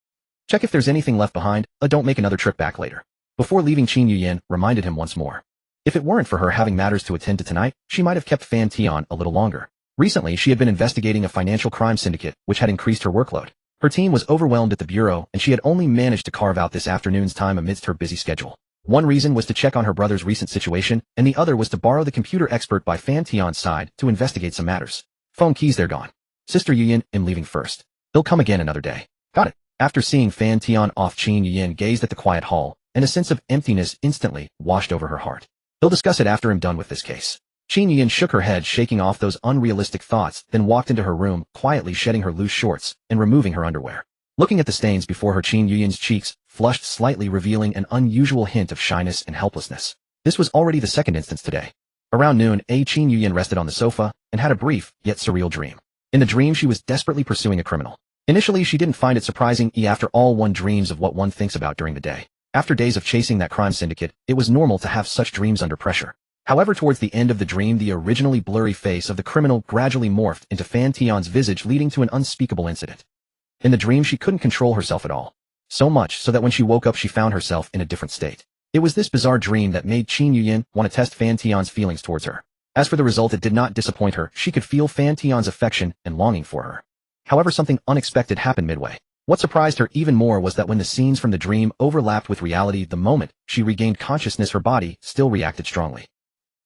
Check if there's anything left behind. Don't make another trip back later. Before leaving, Qin Yuyin reminded him once more. If it weren't for her having matters to attend to tonight, she might have kept Fan Tian a little longer. Recently, she had been investigating a financial crime syndicate, which had increased her workload. Her team was overwhelmed at the bureau, and she had only managed to carve out this afternoon's time amidst her busy schedule. One reason was to check on her brother's recent situation, and the other was to borrow the computer expert by Fan Tian's side to investigate some matters. Phone keys, they're gone. Sister Yuyin, I'm leaving first. They'll come again another day. Got it. After seeing Fan Tian off, Qin Yuyin gazed at the quiet hall, and a sense of emptiness instantly washed over her heart. They'll discuss it after I'm done with this case. Qin Yuyin shook her head, shaking off those unrealistic thoughts, then walked into her room, quietly shedding her loose shorts and removing her underwear. Looking at the stains before her, Qin Yuyan's cheeks flushed slightly, revealing an unusual hint of shyness and helplessness. This was already the second instance today. Around noon, Qin Yuyan rested on the sofa and had a brief, yet surreal dream. In the dream, she was desperately pursuing a criminal. Initially, she didn't find it surprising, after all, one dreams of what one thinks about during the day. After days of chasing that crime syndicate, it was normal to have such dreams under pressure. However, towards the end of the dream, the originally blurry face of the criminal gradually morphed into Fan Tian's visage, leading to an unspeakable incident. In the dream, she couldn't control herself at all. So much so that when she woke up, she found herself in a different state. It was this bizarre dream that made Qin Yuyan want to test Fan Tian's feelings towards her. As for the result, it did not disappoint her. She could feel Fan Tian's affection and longing for her. However, something unexpected happened midway. What surprised her even more was that when the scenes from the dream overlapped with reality, the moment she regained consciousness, her body still reacted strongly.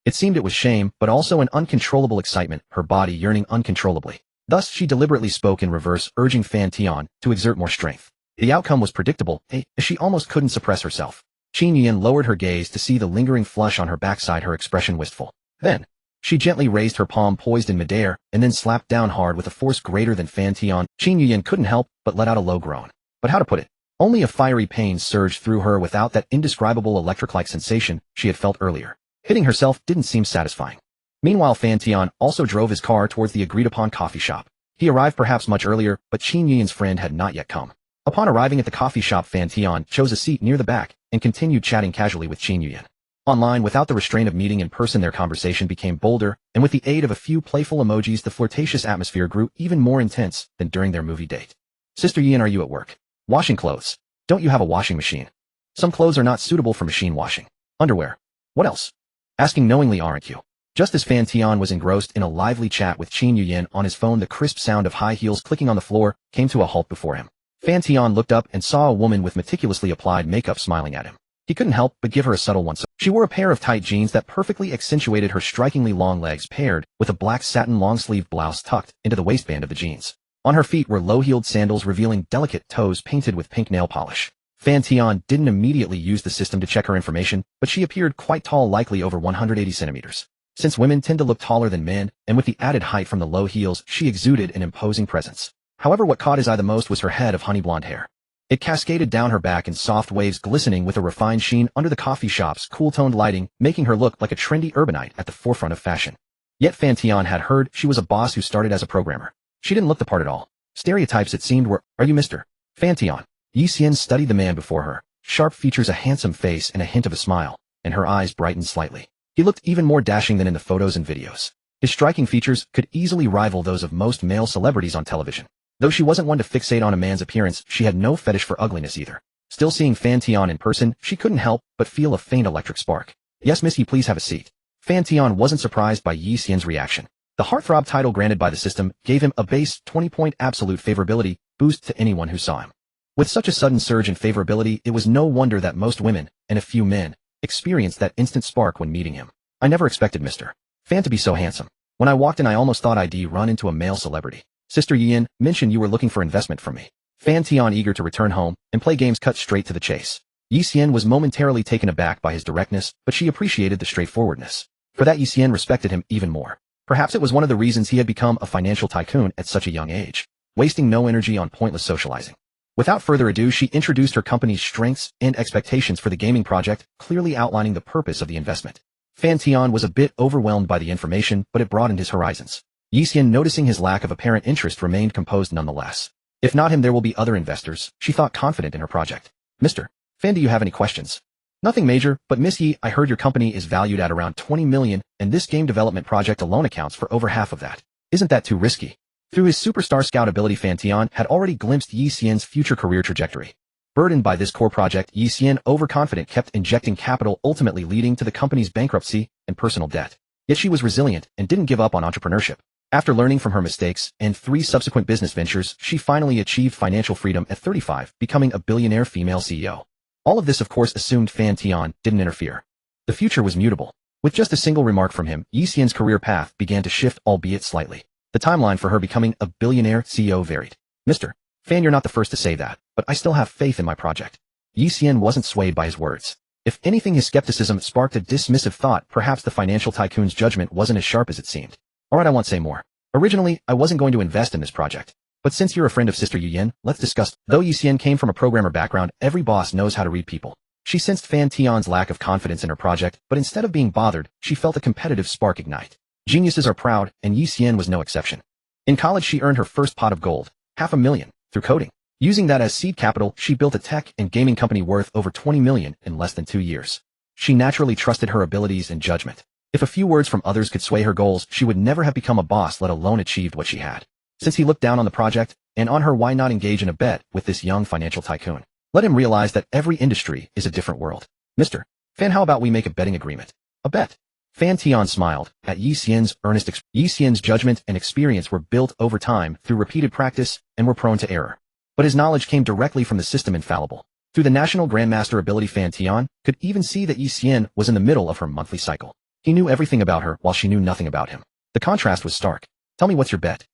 It seemed it was shame, but also an uncontrollable excitement, her body yearning uncontrollably. Thus, she deliberately spoke in reverse, urging Fan Tian to exert more strength. The outcome was predictable, as she almost couldn't suppress herself. Qin Yuyan lowered her gaze to see the lingering flush on her backside, her expression wistful. Then, she gently raised her palm poised in midair, and then slapped down hard with a force greater than Fan Tian. Qin Yuyan couldn't help but let out a low groan. But how to put it? Only a fiery pain surged through her without that indescribable electric-like sensation she had felt earlier. Hitting herself didn't seem satisfying. Meanwhile, Fan Tian also drove his car towards the agreed-upon coffee shop. He arrived perhaps much earlier, but Qin Yuyan's friend had not yet come. Upon arriving at the coffee shop, Fan Tian chose a seat near the back and continued chatting casually with Qin Yuyan. Online, without the restraint of meeting in person, their conversation became bolder, and with the aid of a few playful emojis, the flirtatious atmosphere grew even more intense than during their movie date. Sister Yuyan, are you at work? Washing clothes. Don't you have a washing machine? Some clothes are not suitable for machine washing. Underwear. What else? Asking knowingly, aren't you? Just as Fan Tian was engrossed in a lively chat with Qin Yuyan on his phone, the crisp sound of high heels clicking on the floor came to a halt before him. Fan Tian looked up and saw a woman with meticulously applied makeup smiling at him. He couldn't help but give her a subtle one. She wore a pair of tight jeans that perfectly accentuated her strikingly long legs, paired with a black satin long-sleeved blouse tucked into the waistband of the jeans. On her feet were low-heeled sandals revealing delicate toes painted with pink nail polish. Fan Tian didn't immediately use the system to check her information, but she appeared quite tall, likely over 180 centimeters. Since women tend to look taller than men, and with the added height from the low heels, she exuded an imposing presence. However, what caught his eye the most was her head of honey blonde hair. It cascaded down her back in soft waves, glistening with a refined sheen under the coffee shop's cool-toned lighting, making her look like a trendy urbanite at the forefront of fashion. Yet Fan Tian had heard she was a boss who started as a programmer. She didn't look the part at all. Stereotypes, it seemed, were, "Are you Mr. Fan Tian?" Yi Xian studied the man before her. Sharp features, a handsome face, and a hint of a smile, and her eyes brightened slightly. He looked even more dashing than in the photos and videos. His striking features could easily rival those of most male celebrities on television. Though she wasn't one to fixate on a man's appearance, she had no fetish for ugliness either. Still, seeing Fan Tian in person, she couldn't help but feel a faint electric spark. "Yes, miss, please have a seat." Fan Tian wasn't surprised by Yi Xian's reaction. The heartthrob title granted by the system gave him a base 20-point absolute favorability boost to anyone who saw him. With such a sudden surge in favorability, it was no wonder that most women, and a few men, experienced that instant spark when meeting him. "I never expected Mr. Fan to be so handsome. When I walked in, I almost thought I'd run into a male celebrity. Sister Yuyan mentioned you were looking for investment from me." Fan Tian, eager to return home and play games, cut straight to the chase. Yi Xian was momentarily taken aback by his directness, but she appreciated the straightforwardness. For that, Yi Xian respected him even more. Perhaps it was one of the reasons he had become a financial tycoon at such a young age, wasting no energy on pointless socializing. Without further ado, she introduced her company's strengths and expectations for the gaming project, clearly outlining the purpose of the investment. Fan Tian was a bit overwhelmed by the information, but it broadened his horizons. Yi Xian, noticing his lack of apparent interest, remained composed nonetheless. If not him, there will be other investors, she thought, confident in her project. "Mr. Fan, do you have any questions?" "Nothing major, but Miss Yi, I heard your company is valued at around 20 million, and this game development project alone accounts for over half of that. Isn't that too risky?" Through his superstar scout ability, Fan Tian had already glimpsed Yi Xian's future career trajectory. Burdened by this core project, Yi Xian, overconfident, kept injecting capital, ultimately leading to the company's bankruptcy and personal debt. Yet she was resilient and didn't give up on entrepreneurship. After learning from her mistakes and 3 subsequent business ventures, she finally achieved financial freedom at 35, becoming a billionaire female CEO. All of this, of course, assumed Fan Tian didn't interfere. The future was mutable. With just a single remark from him, Yi Xian's career path began to shift, albeit slightly. The timeline for her becoming a billionaire CEO varied. "Mr. Fan, you're not the first to say that, but I still have faith in my project." Yi Xian wasn't swayed by his words. If anything, his skepticism sparked a dismissive thought. Perhaps the financial tycoon's judgment wasn't as sharp as it seemed. "Alright, I won't say more. Originally, I wasn't going to invest in this project. But since you're a friend of Sister Yu, let's discuss. Though Yu came from a programmer background, every boss knows how to read people. She sensed Fan Tian's lack of confidence in her project, but instead of being bothered, she felt a competitive spark ignite. Geniuses are proud, and Yu was no exception. In college she earned her first pot of gold, $500,000, through coding. Using that as seed capital, she built a tech and gaming company worth over $20 million in less than 2 years. She naturally trusted her abilities and judgment. If a few words from others could sway her goals, she would never have become a boss, let alone achieved what she had. Since he looked down on the project, and on her, why not engage in a bet with this young financial tycoon? Let him realize that every industry is a different world. Mr. Fan, how about we make a betting agreement? A bet. Fan Tian smiled at Yu earnest. Yu judgment and experience were built over time through repeated practice and were prone to error. But his knowledge came directly from the system infallible. Through the national grandmaster ability, Fan Tian could even see that Yu was in the middle of her monthly cycle. He knew everything about her while she knew nothing about him. The contrast was stark. Tell me, what's your bet?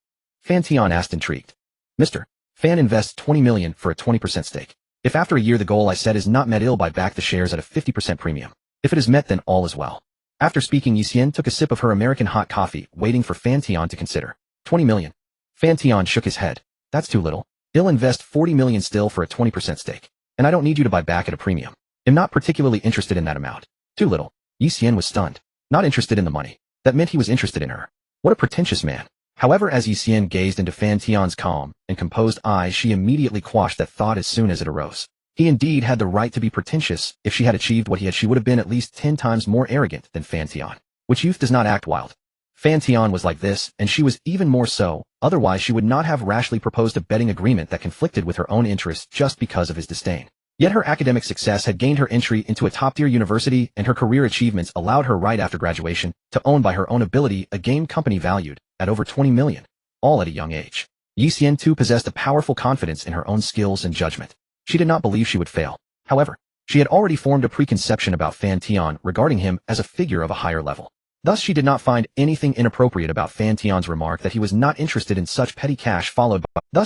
Fan Tian asked, intrigued. Mr. Fan invests $20 million for a 20% stake. If after a year the goal I set is not met, I'll buy back the shares at a 50% premium. If it is met, then all is well. After speaking, Yu took a sip of her American hot coffee, waiting for Fan Tian to consider. 20 million. Fan Tian shook his head. That's too little. I'll invest 40 million still for a 20% stake. And I don't need you to buy back at a premium. I'm not particularly interested in that amount. Too little. Yu was stunned. Not interested in the money. That meant he was interested in her. What a pretentious man. However, as Yu gazed into Fan Tian's calm and composed eyes, she immediately quashed that thought as soon as it arose. He indeed had the right to be pretentious. If she had achieved what he had, she would have been at least 10 times more arrogant than Fan Tian. Which youth does not act wild? Fan Tian was like this, and she was even more so. Otherwise she would not have rashly proposed a betting agreement that conflicted with her own interests just because of his disdain. Yet her academic success had gained her entry into a top-tier university, and her career achievements allowed her right after graduation to own by her own ability a game company valued at over 20 million, all at a young age. Yu too possessed a powerful confidence in her own skills and judgment. She did not believe she would fail. However, she had already formed a preconception about Fan Tian regarding him as a figure of a higher level. Thus she did not find anything inappropriate about Fan Tian's remark that he was not interested in such petty cash, followed by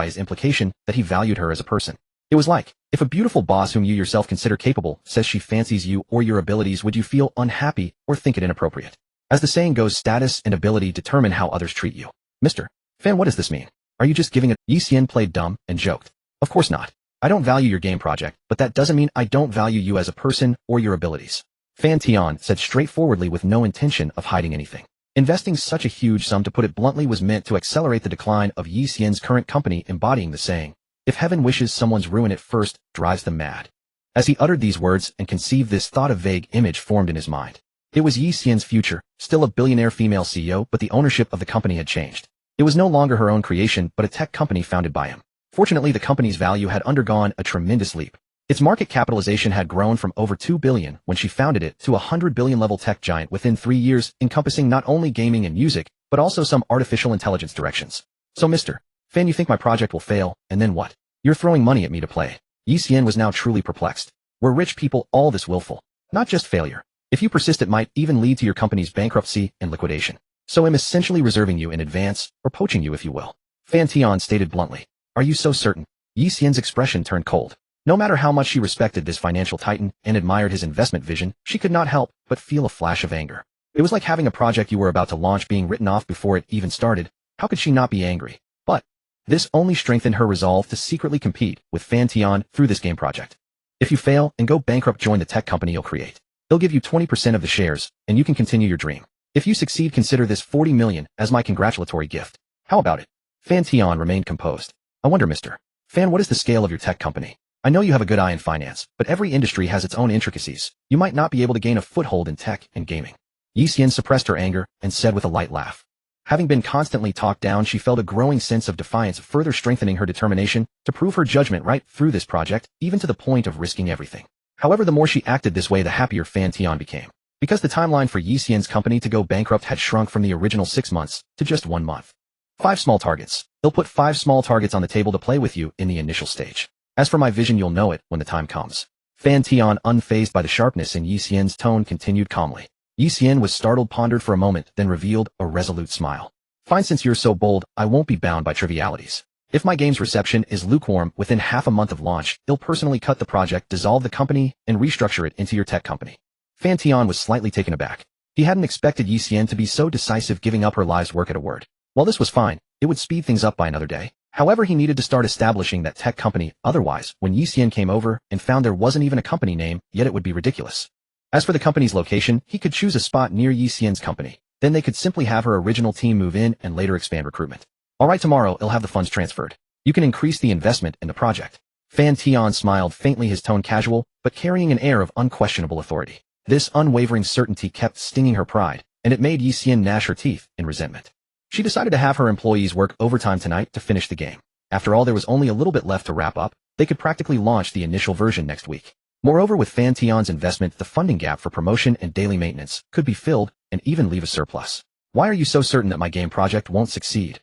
his implication that he valued her as a person. It was like, if a beautiful boss whom you yourself consider capable says she fancies you or your abilities, would you feel unhappy or think it inappropriate? As the saying goes, status and ability determine how others treat you. Mr. Fan, what does this mean? Are you just giving it? Yu played dumb and joked. Of course not. I don't value your game project, but that doesn't mean I don't value you as a person or your abilities. Fan Tian said straightforwardly with no intention of hiding anything. Investing such a huge sum, to put it bluntly, was meant to accelerate the decline of Yu's current company, embodying the saying, if heaven wishes someone's ruin, it first drives them mad. As he uttered these words and conceived this thought, a vague image formed in his mind. It was Yu's future, still a billionaire female CEO, but the ownership of the company had changed. It was no longer her own creation, but a tech company founded by him. Fortunately, the company's value had undergone a tremendous leap. Its market capitalization had grown from over $2 billion when she founded it to a $100 billion level tech giant within 3 years, encompassing not only gaming and music, but also some artificial intelligence directions. So Mr. Fan, you think my project will fail, and then what? You're throwing money at me to play. Yu was now truly perplexed. Were rich people all this willful? Not just failure. If you persist, it might even lead to your company's bankruptcy and liquidation. So I'm essentially reserving you in advance, or poaching you if you will. Fan Tian stated bluntly. Are you so certain? Yu's expression turned cold. No matter how much she respected this financial titan and admired his investment vision, she could not help but feel a flash of anger. It was like having a project you were about to launch being written off before it even started. How could she not be angry? But this only strengthened her resolve to secretly compete with Fan Tian through this game project. If you fail and go bankrupt, join the tech company you'll create. They'll give you 20% of the shares, and you can continue your dream. If you succeed, consider this 40 million as my congratulatory gift. How about it? Fan Tian remained composed. I wonder, Mr. Fan, what is the scale of your tech company? I know you have a good eye in finance, but every industry has its own intricacies. You might not be able to gain a foothold in tech and gaming. Yu suppressed her anger and said with a light laugh. Having been constantly talked down, she felt a growing sense of defiance, further strengthening her determination to prove her judgment right through this project, even to the point of risking everything. However, the more she acted this way, the happier Fan Tian became. Because the timeline for Yu's company to go bankrupt had shrunk from the original 6 months to just 1 month. 5 small targets. He'll put 5 small targets on the table to play with you in the initial stage. As for my vision, you'll know it when the time comes. Fan Tian, unfazed by the sharpness in Yu's tone, continued calmly. Yu was startled, pondered for a moment, then revealed a resolute smile. Fine, since you're so bold, I won't be bound by trivialities. If my game's reception is lukewarm within half a month of launch, I'll personally cut the project, dissolve the company, and restructure it into your tech company. Fan Tian was slightly taken aback. He hadn't expected Yi Xian to be so decisive, giving up her life's work at a word. While this was fine, it would speed things up by another day. However, he needed to start establishing that tech company, otherwise, when Yi Xian came over and found there wasn't even a company name, yet it would be ridiculous. As for the company's location, he could choose a spot near Yi Xian's company. Then they could simply have her original team move in and later expand recruitment. Alright, tomorrow he'll have the funds transferred. You can increase the investment in the project. Fan Tian smiled faintly, his tone casual, but carrying an air of unquestionable authority. This unwavering certainty kept stinging her pride, and it made Yi Xian gnash her teeth in resentment. She decided to have her employees work overtime tonight to finish the game. After all, there was only a little bit left to wrap up. They could practically launch the initial version next week. Moreover, with Fan Tian's investment, the funding gap for promotion and daily maintenance could be filled and even leave a surplus. Why are you so certain that my game project won't succeed?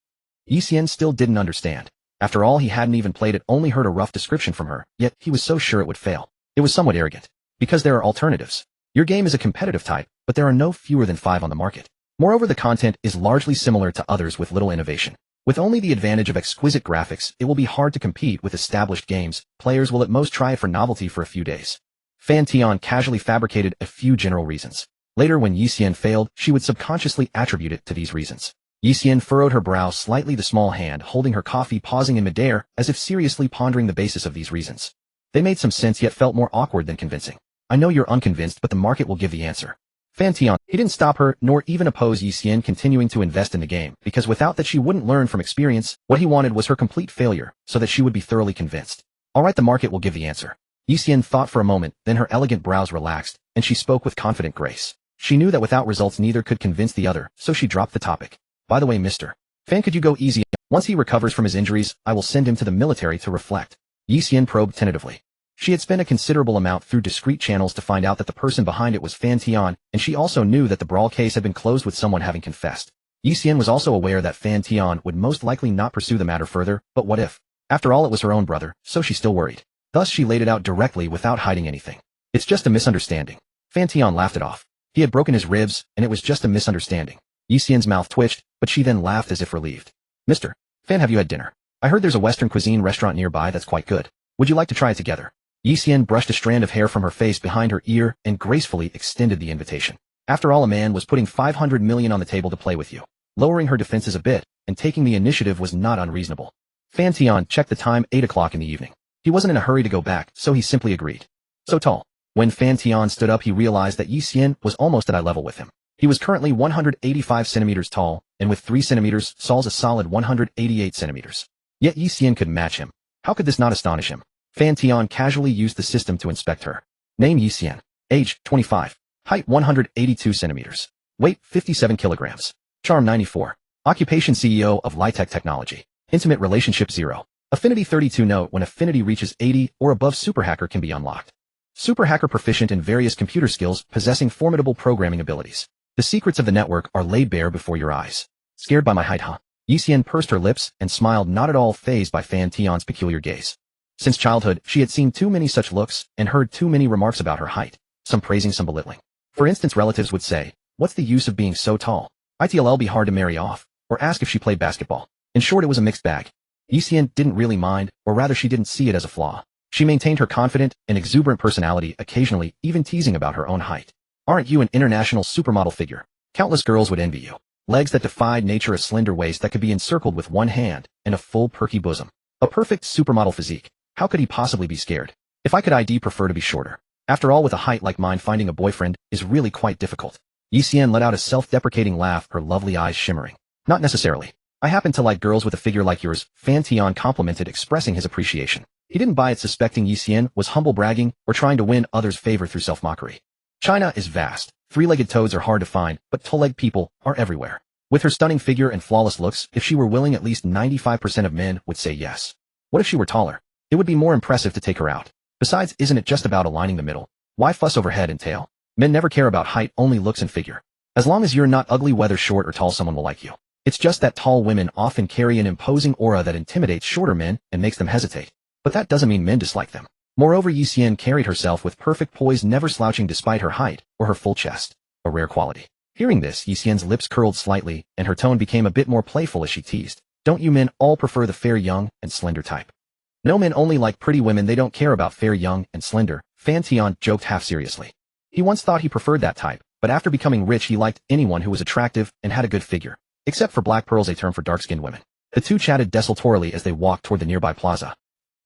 Yi Xian still didn't understand. After all, he hadn't even played it, only heard a rough description from her, yet he was so sure it would fail. It was somewhat arrogant. Because there are alternatives. Your game is a competitive type, but there are no fewer than 5 on the market. Moreover, the content is largely similar to others with little innovation. With only the advantage of exquisite graphics, it will be hard to compete with established games. Players will at most try it for novelty for a few days. Fan Tian casually fabricated a few general reasons. Later, when Yi Xian failed, she would subconsciously attribute it to these reasons. Yi Xian furrowed her brow slightly, the small hand holding her coffee pausing in midair, as if seriously pondering the basis of these reasons. They made some sense, yet felt more awkward than convincing. I know you're unconvinced, but the market will give the answer. Fan Tian, he didn't stop her, nor even oppose Yi Xian continuing to invest in the game, because without that she wouldn't learn from experience. What he wanted was her complete failure, so that she would be thoroughly convinced. Alright, the market will give the answer. Yi Xian thought for a moment, then her elegant brows relaxed, and she spoke with confident grace. She knew that without results neither could convince the other, so she dropped the topic. By the way, Mr. Fan, could you go easy? Once he recovers from his injuries, I will send him to the military to reflect. Yi Xian probed tentatively. She had spent a considerable amount through discreet channels to find out that the person behind it was Fan Tian, and she also knew that the brawl case had been closed with someone having confessed. Yi Xian was also aware that Fan Tian would most likely not pursue the matter further, but what if? After all, it was her own brother, so she still worried. Thus she laid it out directly without hiding anything. It's just a misunderstanding. Fan Tian laughed it off. He had broken his ribs, and it was just a misunderstanding. Yi Xian's mouth twitched, but she then laughed as if relieved. Mr. Fan, have you had dinner? I heard there's a Western cuisine restaurant nearby that's quite good. Would you like to try it together? Yi Xian brushed a strand of hair from her face behind her ear and gracefully extended the invitation. After all, a man was putting 500 million on the table to play with you. Lowering her defenses a bit, and taking the initiative was not unreasonable. Fan Tian checked the time, 8 o'clock in the evening. He wasn't in a hurry to go back, so he simply agreed. So tall. When Fan Tian stood up, he realized that Yi Xian was almost at eye level with him. He was currently 185 centimeters tall, and with 3 centimeters, Saul's a solid 188 centimeters. Yet Yi Xian could match him. How could this not astonish him? Fan Tian casually used the system to inspect her. Name Yi Xian. Age, 25. Height, 182 centimeters. Weight, 57 kilograms. Charm, 94. Occupation, CEO of Litech Technology. Intimate relationship, 0. Affinity, 32. Note: when affinity reaches 80 or above, super hacker can be unlocked. Super hacker proficient in various computer skills, possessing formidable programming abilities. The secrets of the network are laid bare before your eyes. Scared by my height, huh? Yi Xian pursed her lips and smiled, not at all fazed by Fan Tian's peculiar gaze. Since childhood, she had seen too many such looks and heard too many remarks about her height, some praising, some belittling. For instance, relatives would say, "What's the use of being so tall? It'll be hard to marry off," or ask if she played basketball. In short, it was a mixed bag. Yi Xian didn't really mind, or rather she didn't see it as a flaw. She maintained her confident and exuberant personality, occasionally even teasing about her own height. Aren't you an international supermodel figure? Countless girls would envy you. Legs that defied nature, a slender waist that could be encircled with one hand, and a full perky bosom. A perfect supermodel physique. How could he possibly be scared? If I could, I'd prefer to be shorter. After all, with a height like mine, finding a boyfriend is really quite difficult. Yi Xian let out a self-deprecating laugh, her lovely eyes shimmering. Not necessarily. I happen to like girls with a figure like yours, Fan Tian complimented, expressing his appreciation. He didn't buy it, suspecting Yi Xian was humble bragging or trying to win others' favor through self-mockery. China is vast. 3-legged toads are hard to find, but two-legged people are everywhere. With her stunning figure and flawless looks, if she were willing, at least 95% of men would say yes. What if she were taller? It would be more impressive to take her out. Besides, isn't it just about aligning the middle? Why fuss over head and tail? Men never care about height, only looks and figure. As long as you're not ugly, whether short or tall, someone will like you. It's just that tall women often carry an imposing aura that intimidates shorter men and makes them hesitate. But that doesn't mean men dislike them. Moreover, Yi Xian carried herself with perfect poise, never slouching despite her height or her full chest. A rare quality. Hearing this, Yi Xian's lips curled slightly, and her tone became a bit more playful as she teased. Don't you men all prefer the fair, young, and slender type? No, men only like pretty women. They don't care about fair, young, and slender, Fan Tian joked half seriously. He once thought he preferred that type, but after becoming rich he liked anyone who was attractive and had a good figure, except for black pearls, a term for dark-skinned women. The two chatted desultorily as they walked toward the nearby plaza.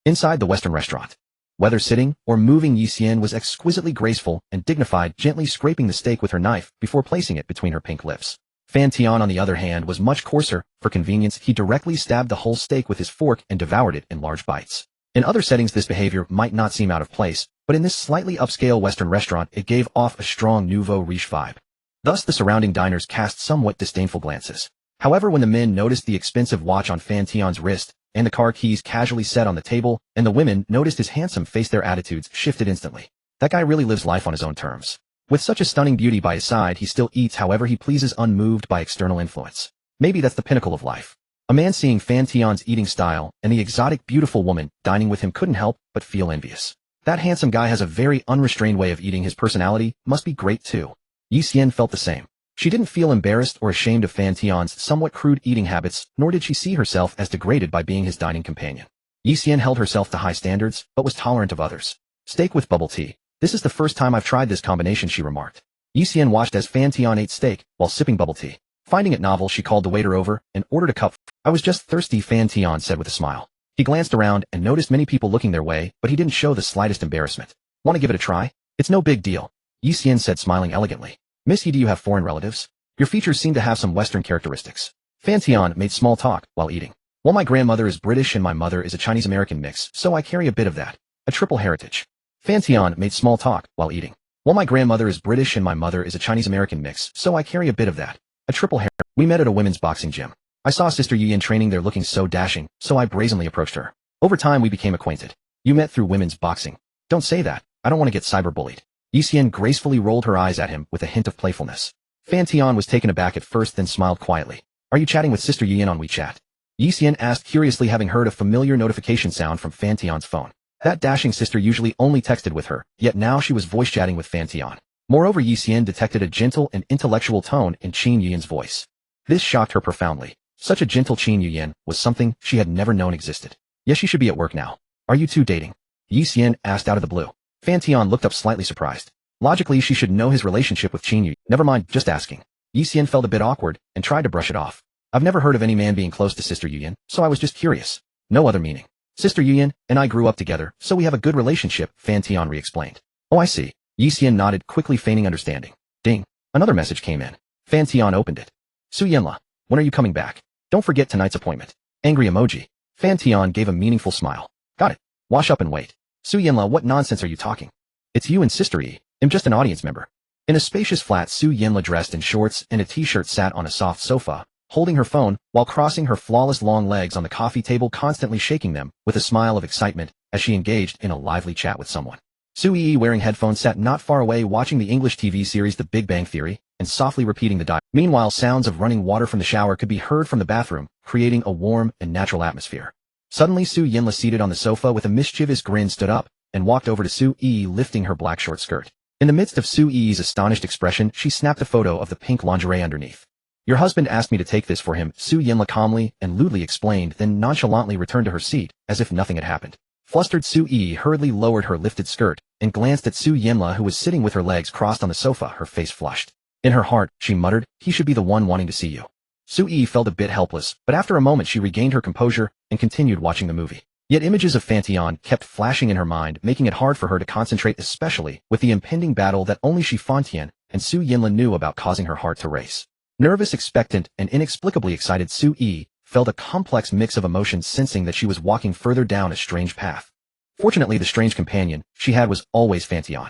Inside the Western restaurant, whether sitting or moving, Yi Xian was exquisitely graceful and dignified, gently scraping the steak with her knife before placing it between her pink lips. Fan Tian, on the other hand, was much coarser. For convenience, he directly stabbed the whole steak with his fork and devoured it in large bites. In other settings this behavior might not seem out of place, but in this slightly upscale Western restaurant it gave off a strong nouveau riche vibe. Thus the surrounding diners cast somewhat disdainful glances. However, when the men noticed the expensive watch on Fan Tian's wrist, and the car keys casually set on the table, and the women noticed his handsome face, their attitudes shifted instantly. That guy really lives life on his own terms. With such a stunning beauty by his side, he still eats however he pleases, unmoved by external influence. Maybe that's the pinnacle of life. A man seeing Fan Tian's eating style and the exotic beautiful woman dining with him couldn't help but feel envious. That handsome guy has a very unrestrained way of eating. His personality must be great too. Yi Xian felt the same. She didn't feel embarrassed or ashamed of Fan Tian's somewhat crude eating habits, nor did she see herself as degraded by being his dining companion. Yi Xian held herself to high standards, but was tolerant of others. Steak with bubble tea. This is the first time I've tried this combination, she remarked. Yi Xian watched as Fan Tian ate steak while sipping bubble tea. Finding it novel, she called the waiter over and ordered a cup. I was just thirsty, Fan Tian said with a smile. He glanced around and noticed many people looking their way, but he didn't show the slightest embarrassment. Want to give it a try? It's no big deal, Yi Xian said, smiling elegantly. Miss Yi, do you have foreign relatives? Your features seem to have some Western characteristics. Fan Tian made small talk while eating. Well, my grandmother is British and my mother is a Chinese-American mix, so I carry a bit of that. A triple heritage. Fan Tian made small talk while eating. Well, my grandmother is British and my mother is a Chinese-American mix, so I carry a bit of that. A triple heritage. We met at a women's boxing gym. I saw Sister Yi in training there looking so dashing, so I brazenly approached her. Over time we became acquainted. You met through women's boxing. Don't say that. I don't want to get cyberbullied. Yi Xian gracefully rolled her eyes at him with a hint of playfulness. Fan Tian was taken aback at first, then smiled quietly. Are you chatting with Sister Yi on WeChat? Yi Xian asked curiously, having heard a familiar notification sound from Fan Tian's phone. That dashing sister usually only texted with her, yet now she was voice chatting with Fan Tian. Moreover, Yi Xian detected a gentle and intellectual tone in Qin Yuyan's voice. This shocked her profoundly. Such a gentle Qin Yuyan was something she had never known existed. Yes, she should be at work now. Are you two dating? Yi Xian asked out of the blue. Fan Tian looked up slightly surprised. Logically, she should know his relationship with Qin Yu. Never mind, just asking. Yi Xian felt a bit awkward and tried to brush it off. I've never heard of any man being close to Sister Yuyan, so I was just curious. No other meaning. Sister Yuyan and I grew up together, so we have a good relationship, Fan Tian re-explained. Oh, I see. Yi Xian nodded, quickly feigning understanding. Ding. Another message came in. Fan Tian opened it. Su Yanla, when are you coming back? Don't forget tonight's appointment. Angry emoji. Fan Tian gave a meaningful smile. Got it. Wash up and wait. Su Yanla, what nonsense are you talking? It's you and Sister Yi. I'm just an audience member. In a spacious flat, Su Yanla, dressed in shorts and a t-shirt, sat on a soft sofa, holding her phone while crossing her flawless long legs on the coffee table, constantly shaking them with a smile of excitement as she engaged in a lively chat with someone. Su Yi, wearing headphones, sat not far away watching the English TV series The Big Bang Theory and softly repeating the dialogue. Meanwhile, sounds of running water from the shower could be heard from the bathroom, creating a warm and natural atmosphere. Suddenly, Su Yanla, seated on the sofa with a mischievous grin, stood up and walked over to Su Yi, lifting her black short skirt. In the midst of Su Yi's astonished expression, she snapped a photo of the pink lingerie underneath. Your husband asked me to take this for him, Su Yanla calmly and lewdly explained, then nonchalantly returned to her seat, as if nothing had happened. Flustered, Su Yi hurriedly lowered her lifted skirt and glanced at Su Yanla, who was sitting with her legs crossed on the sofa, her face flushed. In her heart, she muttered, he should be the one wanting to see you. Su Yi felt a bit helpless, but after a moment she regained her composure and continued watching the movie. Yet images of Fan Tian kept flashing in her mind, making it hard for her to concentrate, especially with the impending battle that only she, Fan Tian, and Su Yanla knew about, causing her heart to race. Nervous, expectant, and inexplicably excited, Su Yi felt a complex mix of emotions, sensing that she was walking further down a strange path. Fortunately, the strange companion she had was always Fan Tian.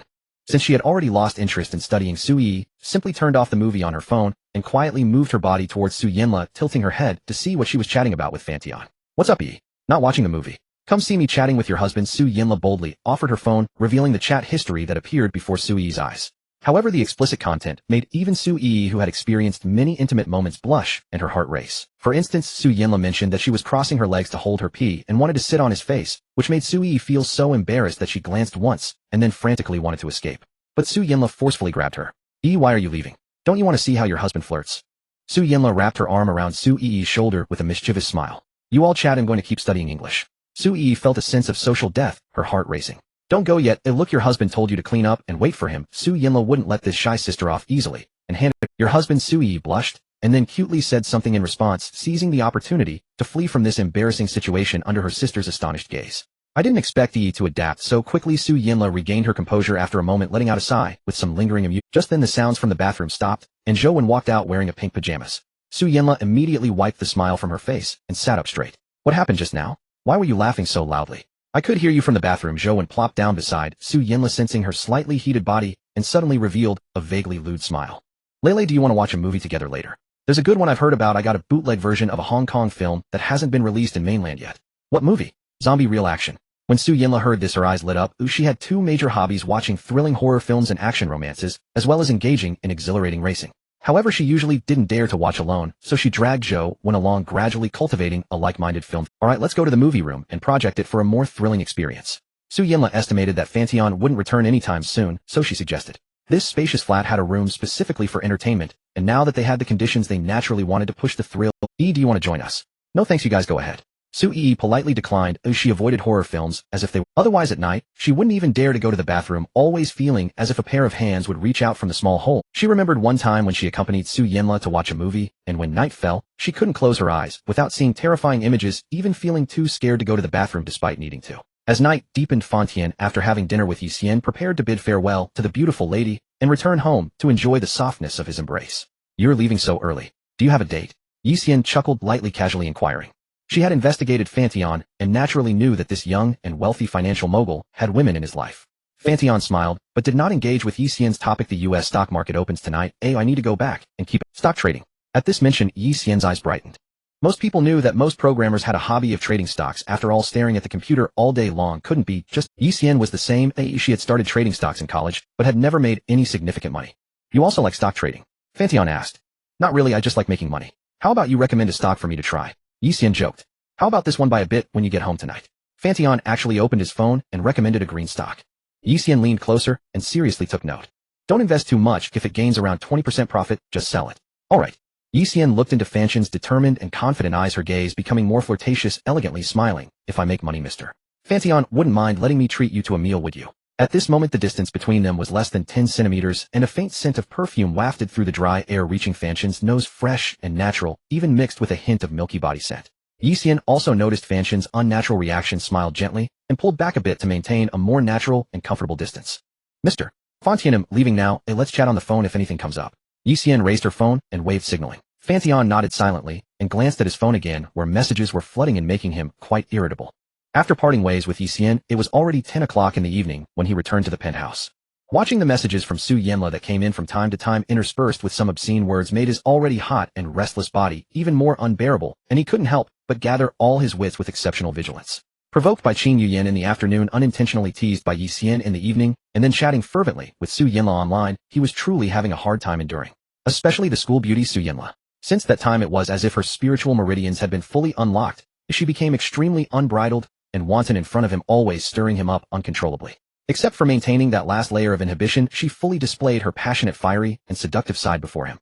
Since she had already lost interest in studying, Su Yi simply turned off the movie on her phone and quietly moved her body towards Su Yanla, tilting her head to see what she was chatting about with Fan Tian. What's up, Yi? Not watching the movie? Come see me chatting with your husband, Su Yanla boldly offered her phone, revealing the chat history that appeared before Su Yi's eyes. However, the explicit content made even Su Yi, who had experienced many intimate moments, blush and her heart race. For instance, Su Yanla mentioned that she was crossing her legs to hold her pee and wanted to sit on his face, which made Su Yi feel so embarrassed that she glanced once and then frantically wanted to escape. But Su Yanla forcefully grabbed her. Yi, why are you leaving? Don't you want to see how your husband flirts? Su Yanla wrapped her arm around Su Yi's shoulder with a mischievous smile. You all chat, I'm going to keep studying English. Su Yi felt a sense of social death, her heart racing. Don't go yet. Look, your husband told you to clean up and wait for him. Su Yinla wouldn't let this shy sister off easily, and handed your husband. Su Yi blushed, and then cutely said something in response, seizing the opportunity to flee from this embarrassing situation under her sister's astonished gaze. I didn't expect Yi to adapt so quickly. Su Yinla regained her composure after a moment, letting out a sigh with some lingering amusement. Just then the sounds from the bathroom stopped, and Zhou Wen walked out wearing a pink pajamas. Su Yinla immediately wiped the smile from her face and sat up straight. What happened just now? Why were you laughing so loudly? I could hear you from the bathroom. Zhou Wen plopped down beside Su Yinla, sensing her slightly heated body, and suddenly revealed a vaguely lewd smile. Lele, do you want to watch a movie together later? There's a good one I've heard about. I got a bootleg version of a Hong Kong film that hasn't been released in mainland yet. What movie? Zombie real action. When Su Yinla heard this, her eyes lit up. She had two major hobbies: watching thrilling horror films and action romances, as well as engaging in exhilarating racing. However, she usually didn't dare to watch alone, so she dragged Zhou Wen along, gradually cultivating a like-minded film. Alright, let's go to the movie room and project it for a more thrilling experience. Su Yinla estimated that Fan Tian wouldn't return anytime soon, so she suggested. This spacious flat had a room specifically for entertainment, and now that they had the conditions, they naturally wanted to push the thrill. Do you want to join us? No thanks, you guys go ahead. Su Yi politely declined, as she avoided horror films as if they were. Otherwise at night, she wouldn't even dare to go to the bathroom, always feeling as if a pair of hands would reach out from the small hole. She remembered one time when she accompanied Su Yinla to watch a movie, and when night fell, she couldn't close her eyes without seeing terrifying images, even feeling too scared to go to the bathroom despite needing to. As night deepened, Fan Tian, after having dinner with Yi Xian, prepared to bid farewell to the beautiful lady and return home to enjoy the softness of his embrace. You're leaving so early. Do you have a date? Yi Xian chuckled lightly, casually inquiring. She had investigated Fan Tian and naturally knew that this young and wealthy financial mogul had women in his life. Fan Tian smiled, but did not engage with Yi Xian's topic. The U.S. stock market opens tonight. I need to go back and keep stock trading. At this mention, Yi Xian's eyes brightened. Most people knew that most programmers had a hobby of trading stocks. After all, staring at the computer all day long couldn't be just. Yi Xian was the same. She had started trading stocks in college, but had never made any significant money. You also like stock trading? Fan Tian asked. Not really, I just like making money. How about you recommend a stock for me to try? Yi Xian joked. How about this one? Buy a bit when you get home tonight. Fan Tian actually opened his phone and recommended a green stock. Yi Xian leaned closer and seriously took note. Don't invest too much. If it gains around 20% profit, just sell it. Alright. Yi Xian looked into Fan Tian's determined and confident eyes, her gaze becoming more flirtatious, elegantly smiling. If I make money, mister Fan Tian, wouldn't mind letting me treat you to a meal, would you? At this moment the distance between them was less than 10 centimeters, and a faint scent of perfume wafted through the dry air, reaching Fan Tian's nose, fresh and natural, even mixed with a hint of milky body scent. Yi Xian also noticed Fan Tian's unnatural reaction, smiled gently, and pulled back a bit to maintain a more natural and comfortable distance. Mr. Fan Tian, I'm leaving now. Let's chat on the phone if anything comes up. Yi Xian raised her phone and waved, signaling. Fan Tian nodded silently and glanced at his phone again, where messages were flooding and making him quite irritable. After parting ways with Yi Xian, it was already 10 o'clock in the evening when he returned to the penthouse. Watching the messages from Su Yinla that came in from time to time, interspersed with some obscene words, made his already hot and restless body even more unbearable, and he couldn't help but gather all his wits with exceptional vigilance. Provoked by Qin Yuyan in the afternoon, unintentionally teased by Yi Xian in the evening, and then chatting fervently with Su Yinla online, he was truly having a hard time enduring. Especially the school beauty Su Yinla. Since that time it was as if her spiritual meridians had been fully unlocked, as she became extremely unbridled and wanton in front of him, always stirring him up uncontrollably. Except for maintaining that last layer of inhibition, she fully displayed her passionate, fiery, and seductive side before him.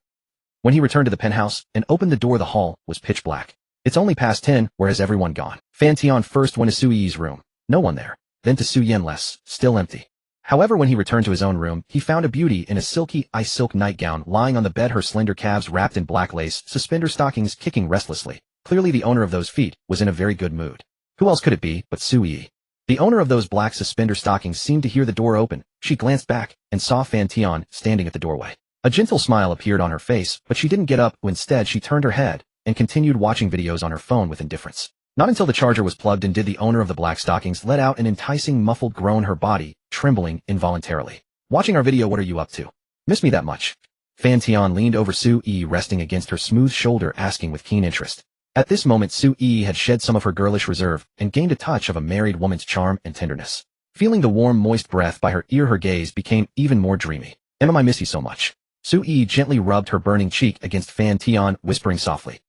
When he returned to the penthouse and opened the door, the hall was pitch black. It's only past 10, whereas everyone gone. Fan Tian first went to Su Yi's room. No one there. Then to Su Yinla's, still empty. However, when he returned to his own room, he found a beauty in a silky ice silk nightgown lying on the bed, her slender calves wrapped in black lace, suspender stockings kicking restlessly. Clearly the owner of those feet was in a very good mood. Who else could it be but Su Yi? The owner of those black suspender stockings seemed to hear the door open. She glanced back and saw Fan Tian standing at the doorway. A gentle smile appeared on her face, but she didn't get up. Instead, she turned her head and continued watching videos on her phone with indifference. Not until the charger was plugged in did the owner of the black stockings let out an enticing muffled groan, her body trembling involuntarily. Watching our video, what are you up to? Miss me that much? Fan Tian leaned over Su Yi, resting against her smooth shoulder, asking with keen interest. At this moment, Su Yi had shed some of her girlish reserve and gained a touch of a married woman's charm and tenderness. Feeling the warm, moist breath by her ear, her gaze became even more dreamy. Emma, I miss you so much. Su Yi gently rubbed her burning cheek against Fan Tian, whispering softly.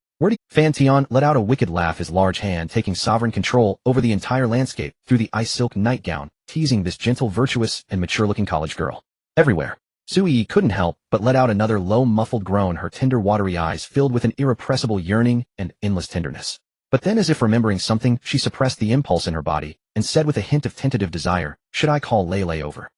Fan Tian let out a wicked laugh, his large hand taking sovereign control over the entire landscape through the ice silk nightgown, teasing this gentle, virtuous, and mature-looking college girl. Everywhere. Su Yi couldn't help but let out another low, muffled groan, her tender, watery eyes filled with an irrepressible yearning and endless tenderness. But then, as if remembering something, she suppressed the impulse in her body and said with a hint of tentative desire, "Should I call Lei over?"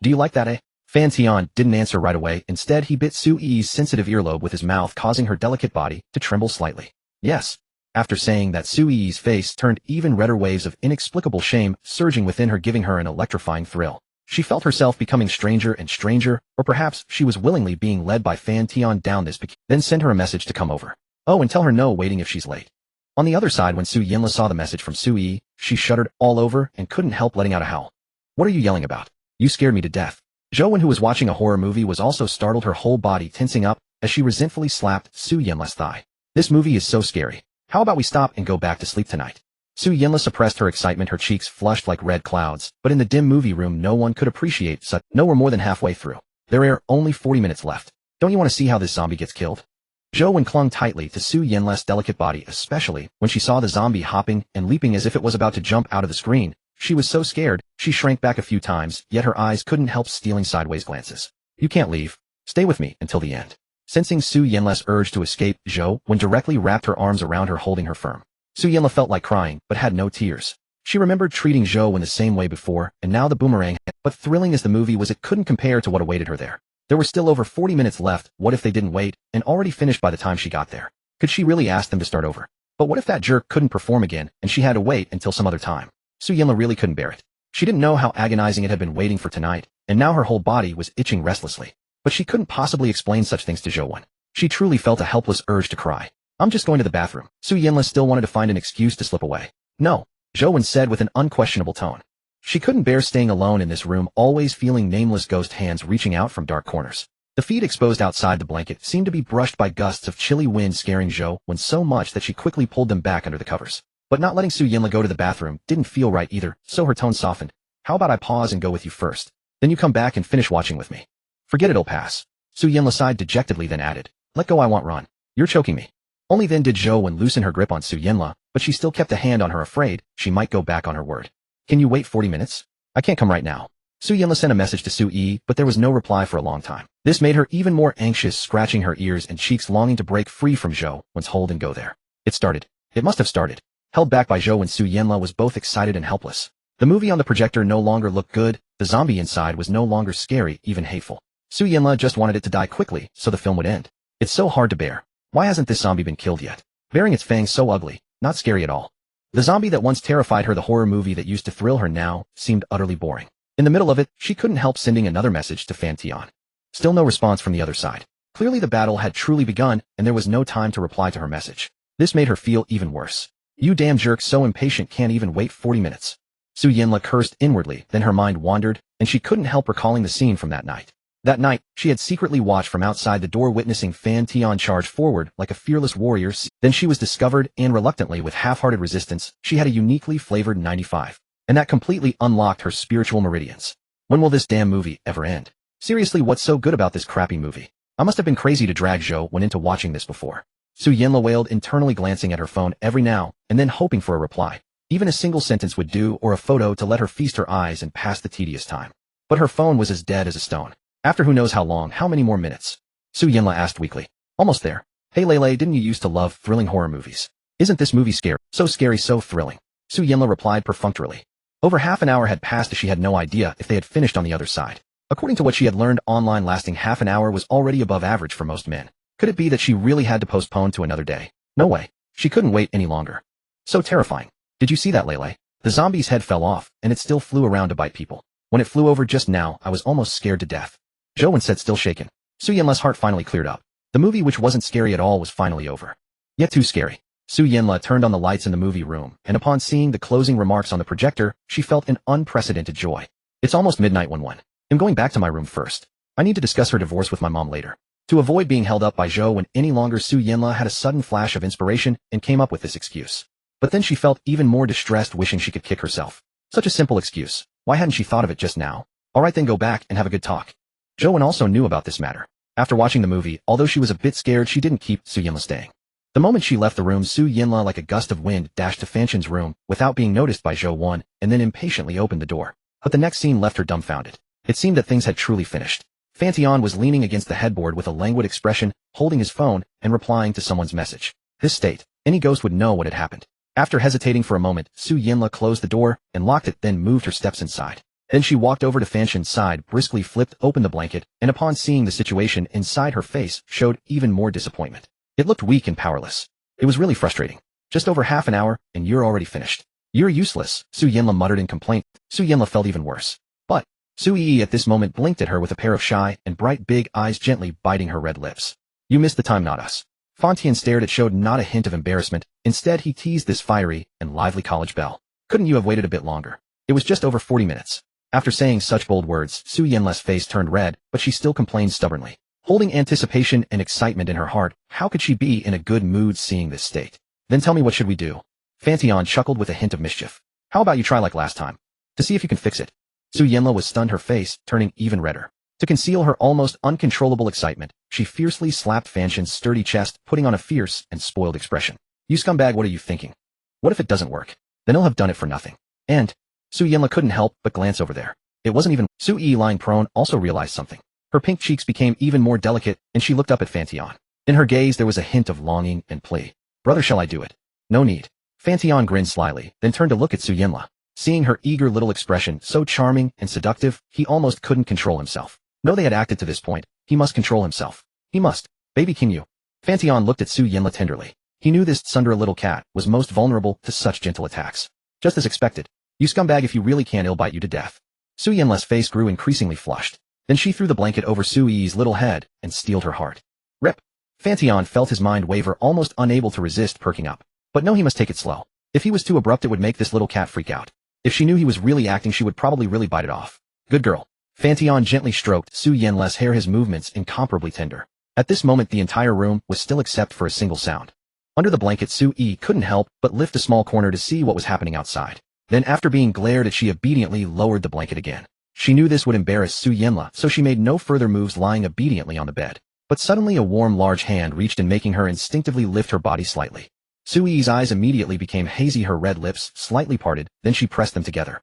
"Do you like that, eh?" Fan Tian didn't answer right away. Instead, he bit Su Yi's sensitive earlobe with his mouth, causing her delicate body to tremble slightly. "Yes." After saying that, Su Yi's face turned even redder, waves of inexplicable shame surging within her, giving her an electrifying thrill. She felt herself becoming stranger and stranger, or perhaps she was willingly being led by Fan Tian down this then send her a message to come over. Oh, and tell her no waiting if she's late. On the other side, when Su Yinla saw the message from Su Yi, she shuddered all over and couldn't help letting out a howl. "What are you yelling about? You scared me to death." Zhou, who was watching a horror movie, was also startled, her whole body tensing up as she resentfully slapped Su Yinla's thigh. "This movie is so scary. How about we stop and go back to sleep tonight?" Su Yinla suppressed her excitement, her cheeks flushed like red clouds, but in the dim movie room no one could appreciate such. "No, we're more than halfway through. There are only 40 minutes left. Don't you want to see how this zombie gets killed?" Zhou clung tightly to Su Yinla's delicate body, especially when she saw the zombie hopping and leaping as if it was about to jump out of the screen. She was so scared, she shrank back a few times, yet her eyes couldn't help stealing sideways glances. "You can't leave. Stay with me until the end." Sensing Su Yinla's urge to escape, Zhou directly wrapped her arms around her, holding her firm. Su Yinla felt like crying, but had no tears. She remembered treating Zhou in the same way before, and now the boomerang. But thrilling as the movie was, it couldn't compare to what awaited her there. There were still over 40 minutes left. What if they didn't wait, and already finished by the time she got there? Could she really ask them to start over? But what if that jerk couldn't perform again, and she had to wait until some other time? Su Yinla really couldn't bear it. She didn't know how agonizing it had been waiting for tonight, and now her whole body was itching restlessly. But she couldn't possibly explain such things to Zhou. She truly felt a helpless urge to cry. "I'm just going to the bathroom." Su Yinla still wanted to find an excuse to slip away. "No," Zhou said with an unquestionable tone. She couldn't bear staying alone in this room, always feeling nameless ghost hands reaching out from dark corners. The feet exposed outside the blanket seemed to be brushed by gusts of chilly wind, scaring Zhou so much that she quickly pulled them back under the covers. But not letting Su Yinla go to the bathroom didn't feel right either, so her tone softened. "How about I pause and go with you first? Then you come back and finish watching with me." "Forget it'll pass." Su Yinla sighed dejectedly, then added, "Let go, I want run. You're choking me." Only then did Zhou loosen her grip on Su Yinla, but she still kept a hand on her, afraid she might go back on her word. "Can you wait 40 minutes? I can't come right now." Su Yinla sent a message to Su Yi, but there was no reply for a long time. This made her even more anxious, scratching her ears and cheeks, longing to break free from Zhou's hold and go there. It started. It must have started. Held back by Zhou, Su Yinla was both excited and helpless. The movie on the projector no longer looked good. The zombie inside was no longer scary, even hateful. Su Yinla just wanted it to die quickly, so the film would end. It's so hard to bear. Why hasn't this zombie been killed yet? Bearing its fangs so ugly, not scary at all. The zombie that once terrified her, the horror movie that used to thrill her, now seemed utterly boring. In the middle of it, she couldn't help sending another message to Fan Tian. Still no response from the other side. Clearly the battle had truly begun, and there was no time to reply to her message. This made her feel even worse. "You damn jerk, so impatient, can't even wait 40 minutes. Su Yinla cursed inwardly, then her mind wandered, and she couldn't help recalling the scene from that night. That night, she had secretly watched from outside the door, witnessing Fan Tian charge forward like a fearless warrior. Then she was discovered, and reluctantly, with half-hearted resistance, she had a uniquely flavored 95. And that completely unlocked her spiritual meridians. When will this damn movie ever end? Seriously, what's so good about this crappy movie? I must have been crazy to drag Zhou into watching this before. Su Yinla wailed, internally glancing at her phone every now and then, hoping for a reply. Even a single sentence would do, or a photo to let her feast her eyes and pass the tedious time. But her phone was as dead as a stone. After who knows how long, how many more minutes? Su Yinla asked weakly. "Almost there. Hey Lei, didn't you used to love thrilling horror movies? Isn't this movie scary? So scary, so thrilling." Su Yinla replied perfunctorily. Over half an hour had passed, as she had no idea if they had finished on the other side. According to what she had learned online, lasting half an hour was already above average for most men. Could it be that she really had to postpone to another day? No way. She couldn't wait any longer. So terrifying. Did you see that, Lei? The zombie's head fell off, and it still flew around to bite people. When it flew over just now, I was almost scared to death. Zhou said, still shaken. Su Yinla's heart finally cleared up. The movie, which wasn't scary at all, was finally over. Yet too scary. Su Yinla turned on the lights in the movie room, and upon seeing the closing remarks on the projector, she felt an unprecedented joy. It's almost midnight when I'm going back to my room first. I need to discuss her divorce with my mom later. To avoid being held up by Zhou any longer, Su Yinla had a sudden flash of inspiration and came up with this excuse. But then she felt even more distressed, wishing she could kick herself. Such a simple excuse. Why hadn't she thought of it just now? Alright, then go back and have a good talk. Zhou also knew about this matter. After watching the movie, although she was a bit scared, she didn't keep Su Yinla staying. The moment she left the room, Su Yinla, like a gust of wind, dashed to Fan Tian's room without being noticed by Zhou, and then impatiently opened the door. But the next scene left her dumbfounded. It seemed that things had truly finished. Fan Tian was leaning against the headboard with a languid expression, holding his phone and replying to someone's message. This state, any ghost would know what had happened. After hesitating for a moment, Su Yinla closed the door and locked it, then moved her steps inside. Then she walked over to Fan Tian's side, briskly flipped open the blanket, and upon seeing the situation inside, her face showed even more disappointment. It looked weak and powerless. It was really frustrating. Just over half an hour, and you're already finished. You're useless, Su Yinla muttered in complaint. Su Yinla felt even worse. But Su Yi at this moment blinked at her with a pair of shy and bright big eyes gently biting her red lips. You missed the time, not us. Fan Tian stared at showed not a hint of embarrassment. Instead, he teased this fiery and lively college belle. Couldn't you have waited a bit longer? It was just over 40 minutes. After saying such bold words, Su Yinla's face turned red, but she still complained stubbornly. Holding anticipation and excitement in her heart, how could she be in a good mood seeing this state? Then tell me, what should we do? Fan Tian chuckled with a hint of mischief. How about you try like last time? To see if you can fix it. Su Yinla was stunned, her face turning even redder. To conceal her almost uncontrollable excitement, she fiercely slapped Fan Tian's sturdy chest, putting on a fierce and spoiled expression. You scumbag, what are you thinking? What if it doesn't work? Then he'll have done it for nothing. And Su Yinla couldn't help but glance over there. It wasn't even Su Yi lying prone also realized something. Her pink cheeks became even more delicate, and she looked up at Fan Tian. In her gaze there was a hint of longing and plea. Brother, shall I do it? No need. Fan Tian grinned slyly, then turned to look at Su Yinla. Seeing her eager little expression, so charming and seductive, he almost couldn't control himself. Though they had acted to this point, he must control himself. He must. Baby King Yu. Fan Tian looked at Su Yinla tenderly. He knew this tsundere little cat was most vulnerable to such gentle attacks. Just as expected. You scumbag, if you really can, he'll bite you to death. Su Yinla's face grew increasingly flushed. Then she threw the blanket over Su Yi's little head and steeled her heart. Rip. Fan Tian felt his mind waver, almost unable to resist perking up. But no, he must take it slow. If he was too abrupt, it would make this little cat freak out. If she knew he was really acting, she would probably really bite it off. Good girl. Fan Tian gently stroked Su Yinla's hair, his movements incomparably tender. At this moment the entire room was still except for a single sound. Under the blanket, Su Yi couldn't help but lift a small corner to see what was happening outside. Then after being glared at, she obediently lowered the blanket again. She knew this would embarrass Su Yinla, so she made no further moves, lying obediently on the bed. But suddenly a warm large hand reached in, making her instinctively lift her body slightly. Su Yi's eyes immediately became hazy, her red lips slightly parted, then she pressed them together.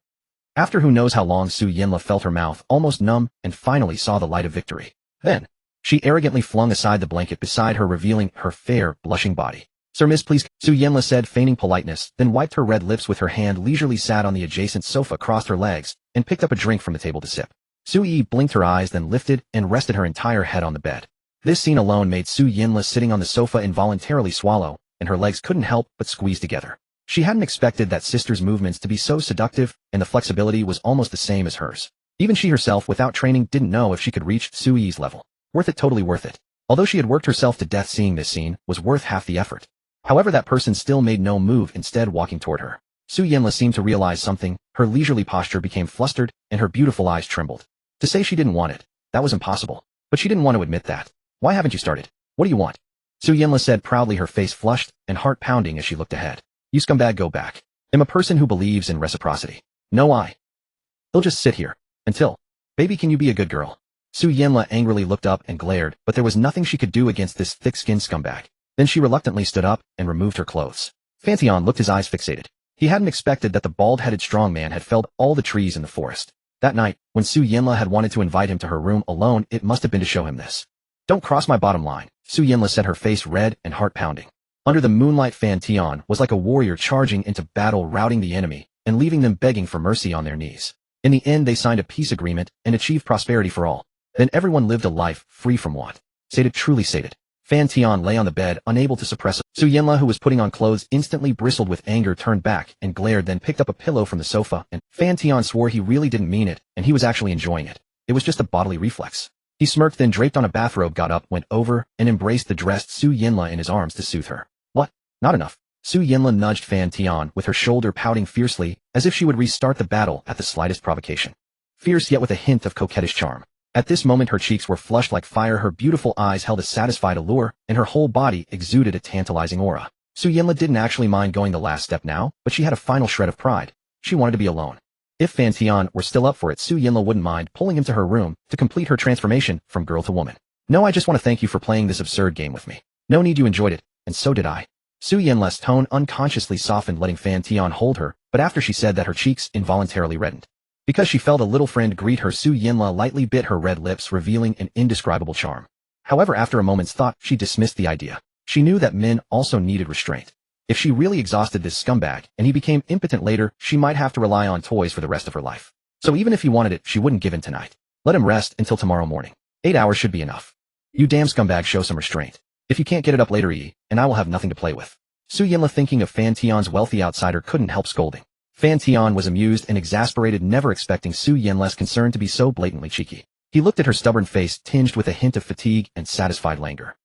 After who knows how long, Su Yinla felt her mouth almost numb and finally saw the light of victory. Then she arrogantly flung aside the blanket beside her, revealing her fair, blushing body. Sir, miss, please, Su Yinla said, feigning politeness, then wiped her red lips with her hand, leisurely sat on the adjacent sofa, crossed her legs, and picked up a drink from the table to sip. Su Yi blinked her eyes, then lifted and rested her entire head on the bed. This scene alone made Su Yinla sitting on the sofa involuntarily swallow, and her legs couldn't help but squeeze together. She hadn't expected that sister's movements to be so seductive, and the flexibility was almost the same as hers. Even she herself, without training, didn't know if she could reach Su Yi's level. Worth it, totally worth it. Although she had worked herself to death, seeing this scene was worth half the effort. However, that person still made no move, instead walking toward her. Su Yinla seemed to realize something, her leisurely posture became flustered, and her beautiful eyes trembled. To say she didn't want it, that was impossible. But she didn't want to admit that. Why haven't you started? What do you want? Su Yinla said proudly, her face flushed and heart pounding as she looked ahead. You scumbag, go back. I'm a person who believes in reciprocity. No, he'll just sit here. Until. Baby, can you be a good girl? Su Yinla angrily looked up and glared, but there was nothing she could do against this thick-skinned scumbag. Then she reluctantly stood up and removed her clothes. Fan Tian looked, his eyes fixated. He hadn't expected that the bald-headed strong man had felled all the trees in the forest. That night, when Su Yinla had wanted to invite him to her room alone, it must have been to show him this. Don't cross my bottom line, Su Yinla said, her face red and heart pounding. Under the moonlight, Fan Tian was like a warrior charging into battle, routing the enemy and leaving them begging for mercy on their knees. In the end, they signed a peace agreement and achieved prosperity for all. Then everyone lived a life free from want. Sated, truly sated. Fan Tian lay on the bed, unable to suppress it. Su Yinla, who was putting on clothes, instantly bristled with anger, turned back and glared, then picked up a pillow from the sofa, and Fan Tian swore he really didn't mean it, and he was actually enjoying it. It was just a bodily reflex. He smirked, then draped on a bathrobe, got up, went over, and embraced the dressed Su Yinla in his arms to soothe her. What? Not enough. Su Yinla nudged Fan Tian with her shoulder, pouting fiercely, as if she would restart the battle at the slightest provocation. Fierce, yet with a hint of coquettish charm. At this moment her cheeks were flushed like fire, her beautiful eyes held a satisfied allure, and her whole body exuded a tantalizing aura. Su Yinla didn't actually mind going the last step now, but she had a final shred of pride. She wanted to be alone. If Fan Tian were still up for it, Su Yinla wouldn't mind pulling him to her room to complete her transformation from girl to woman. No, I just want to thank you for playing this absurd game with me. No need, you enjoyed it, and so did I. Su Yinla's tone unconsciously softened, letting Fan Tian hold her, but after she said that, her cheeks involuntarily reddened. Because she felt a little friend greet her, Su Yinla lightly bit her red lips, revealing an indescribable charm. However, after a moment's thought, she dismissed the idea. She knew that men also needed restraint. If she really exhausted this scumbag, and he became impotent later, she might have to rely on toys for the rest of her life. So even if he wanted it, she wouldn't give in tonight. Let him rest until tomorrow morning. 8 hours should be enough. You damn scumbag, show some restraint. If you can't get it up later, and I will have nothing to play with. Su Yinla, thinking of Fan Tian's wealthy outsider, couldn't help scolding. Fan Tian was amused and exasperated, never expecting Su Yinla's concern to be so blatantly cheeky. He looked at her stubborn face, tinged with a hint of fatigue and satisfied languor.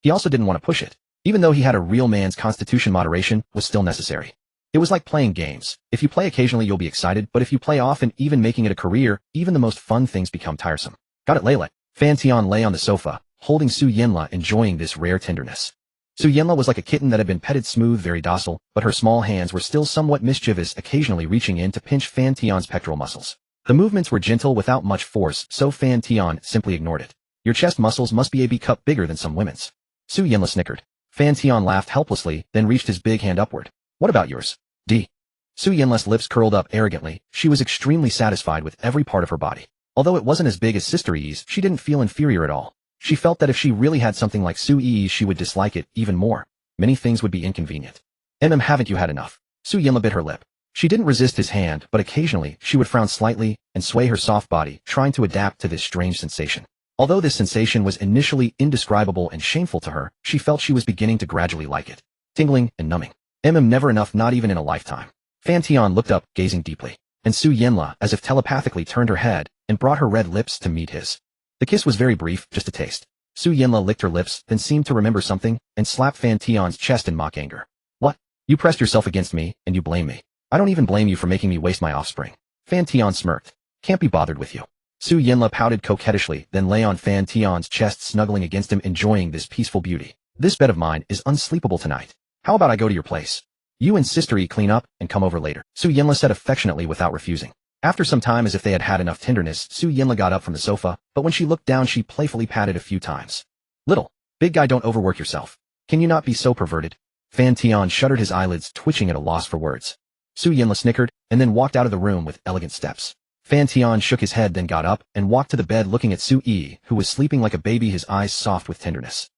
He also didn't want to push it. Even though he had a real man's constitution, moderation was still necessary. It was like playing games. If you play occasionally, you'll be excited, but if you play often, even making it a career, even the most fun things become tiresome. Got it, Layla? Fan Tian lay on the sofa, holding Su Yinla, enjoying this rare tenderness. Su Yinla was like a kitten that had been petted, smooth, very docile, but her small hands were still somewhat mischievous, occasionally reaching in to pinch Fan Tian's pectoral muscles. The movements were gentle without much force, so Fan Tian simply ignored it. Your chest muscles must be a B cup bigger than some women's. Su Yinla snickered. Fan Tian laughed helplessly, then reached his big hand upward. What about yours? D. Su Yinla's lips curled up arrogantly. She was extremely satisfied with every part of her body. Although it wasn't as big as Sister Yi's, she didn't feel inferior at all. She felt that if she really had something like Su Yi's, she would dislike it even more. Many things would be inconvenient. Haven't you had enough? Su Yinla bit her lip. She didn't resist his hand, but occasionally, she would frown slightly and sway her soft body, trying to adapt to this strange sensation. Although this sensation was initially indescribable and shameful to her, she felt she was beginning to gradually like it. Tingling and numbing. Never enough, not even in a lifetime. Fan Tian looked up, gazing deeply, and Su Yinla, as if telepathically, turned her head and brought her red lips to meet his. The kiss was very brief, just a taste. Su Yinla licked her lips, then seemed to remember something, and slapped Fan Tian's chest in mock anger. What? You pressed yourself against me, and you blame me. I don't even blame you for making me waste my offspring. Fan Tian smirked. Can't be bothered with you. Su Yinla pouted coquettishly, then lay on Fan Tian's chest, snuggling against him, enjoying this peaceful beauty. This bed of mine is unsleepable tonight. How about I go to your place? You and Sister E clean up and come over later. Su Yinla said affectionately without refusing. After some time, as if they had had enough tenderness, Su Yinla got up from the sofa, but when she looked down, she playfully patted a few times. Little, big guy, don't overwork yourself. Can you not be so perverted? Fan Tian shuddered, his eyelids twitching at a loss for words. Su Yinla snickered, and then walked out of the room with elegant steps. Fan Tian shook his head, then got up and walked to the bed, looking at Su Yi, who was sleeping like a baby, his eyes soft with tenderness.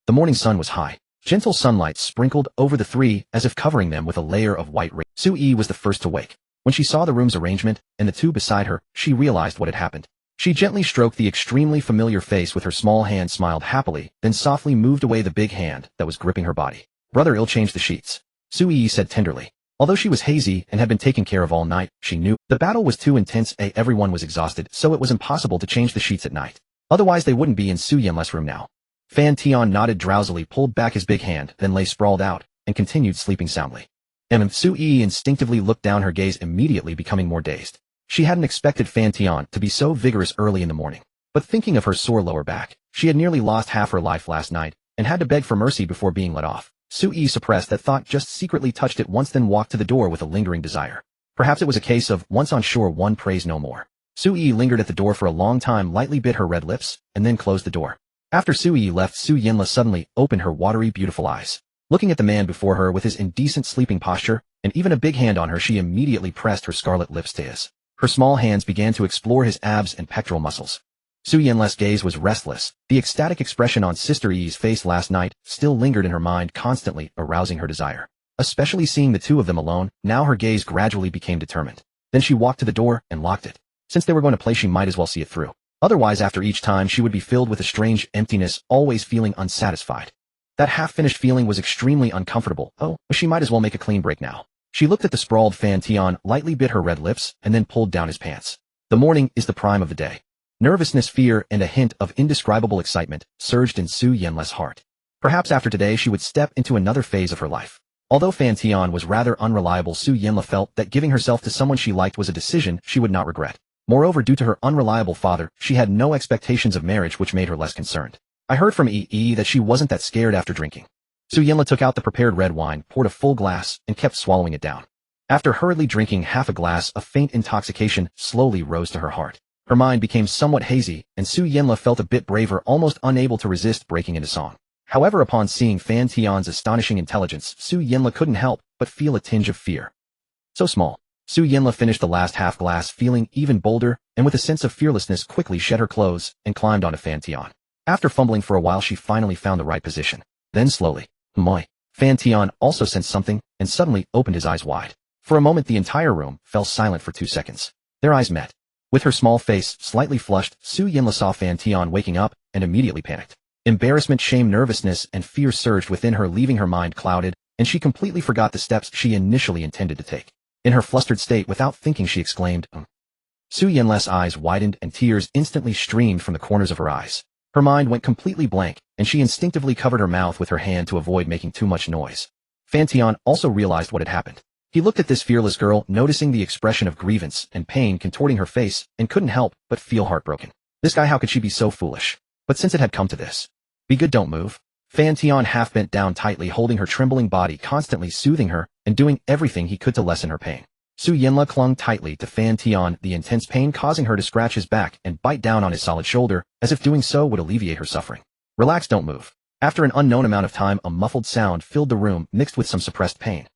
The morning sun was high. Gentle sunlight sprinkled over the three, as if covering them with a layer of white rays. Su Yi was the first to wake. When she saw the room's arrangement, and the two beside her, she realized what had happened. She gently stroked the extremely familiar face with her small hand, smiled happily, then softly moved away the big hand that was gripping her body. Brother, I'll change the sheets. Su Yi said tenderly. Although she was hazy and had been taken care of all night, she knew the battle was too intense. Everyone was exhausted, so it was impossible to change the sheets at night. Otherwise they wouldn't be in Su Yinla's room now. Fan Tian nodded drowsily, pulled back his big hand, then lay sprawled out, and continued sleeping soundly. Su Yi instinctively looked down, her gaze immediately becoming more dazed. She hadn't expected Fan Tian to be so vigorous early in the morning. But thinking of her sore lower back, she had nearly lost half her life last night, and had to beg for mercy before being let off. Su Yi suppressed that thought, just secretly touched it once, then walked to the door with a lingering desire. Perhaps it was a case of, once on shore one prays no more. Su Yi lingered at the door for a long time, lightly bit her red lips, and then closed the door. After Su Yi left, Su Yinla suddenly opened her watery, beautiful eyes. Looking at the man before her with his indecent sleeping posture, and even a big hand on her, she immediately pressed her scarlet lips to his. Her small hands began to explore his abs and pectoral muscles. Su Yinla's gaze was restless. The ecstatic expression on Sister Yi's face last night still lingered in her mind, constantly arousing her desire. Especially seeing the two of them alone, now her gaze gradually became determined. Then she walked to the door and locked it. Since they were going to play, she might as well see it through. Otherwise, after each time, she would be filled with a strange emptiness, always feeling unsatisfied. That half-finished feeling was extremely uncomfortable. Oh, she might as well make a clean break now. She looked at the sprawled Fan Tian, lightly bit her red lips, and then pulled down his pants. The morning is the prime of the day. Nervousness, fear, and a hint of indescribable excitement surged in Su Yinla's heart. Perhaps after today she would step into another phase of her life. Although Fan Tian was rather unreliable, Su Yinla felt that giving herself to someone she liked was a decision she would not regret. Moreover, due to her unreliable father, she had no expectations of marriage, which made her less concerned. I heard from Yi that she wasn't that scared after drinking. Su Yinla took out the prepared red wine, poured a full glass, and kept swallowing it down. After hurriedly drinking half a glass, a faint intoxication slowly rose to her heart. Her mind became somewhat hazy, and Su Yinla felt a bit braver, almost unable to resist breaking into song. However, upon seeing Fan Tian's astonishing intelligence, Su Yinla couldn't help but feel a tinge of fear. So small. Su Yinla finished the last half glass, feeling even bolder, and with a sense of fearlessness quickly shed her clothes and climbed onto Fan Tian. After fumbling for a while, she finally found the right position. Then slowly, moi, Fan Tian also sensed something and suddenly opened his eyes wide. For a moment the entire room fell silent for 2 seconds. Their eyes met. With her small face slightly flushed, Su Yinla saw Fan Tian waking up and immediately panicked. Embarrassment, shame, nervousness, and fear surged within her, leaving her mind clouded, and she completely forgot the steps she initially intended to take. In her flustered state, without thinking, she exclaimed, Su Yinla's eyes widened and tears instantly streamed from the corners of her eyes. Her mind went completely blank, and she instinctively covered her mouth with her hand to avoid making too much noise. Fan Tian also realized what had happened. He looked at this fearless girl, noticing the expression of grievance and pain contorting her face, and couldn't help but feel heartbroken. This guy, how could she be so foolish? But since it had come to this, be good, don't move. Fan Tian half bent down, tightly holding her trembling body, constantly soothing her, and doing everything he could to lessen her pain. Su Yinla clung tightly to Fan Tian, the intense pain causing her to scratch his back and bite down on his solid shoulder, as if doing so would alleviate her suffering. Relax, don't move. After an unknown amount of time, a muffled sound filled the room, mixed with some suppressed pain.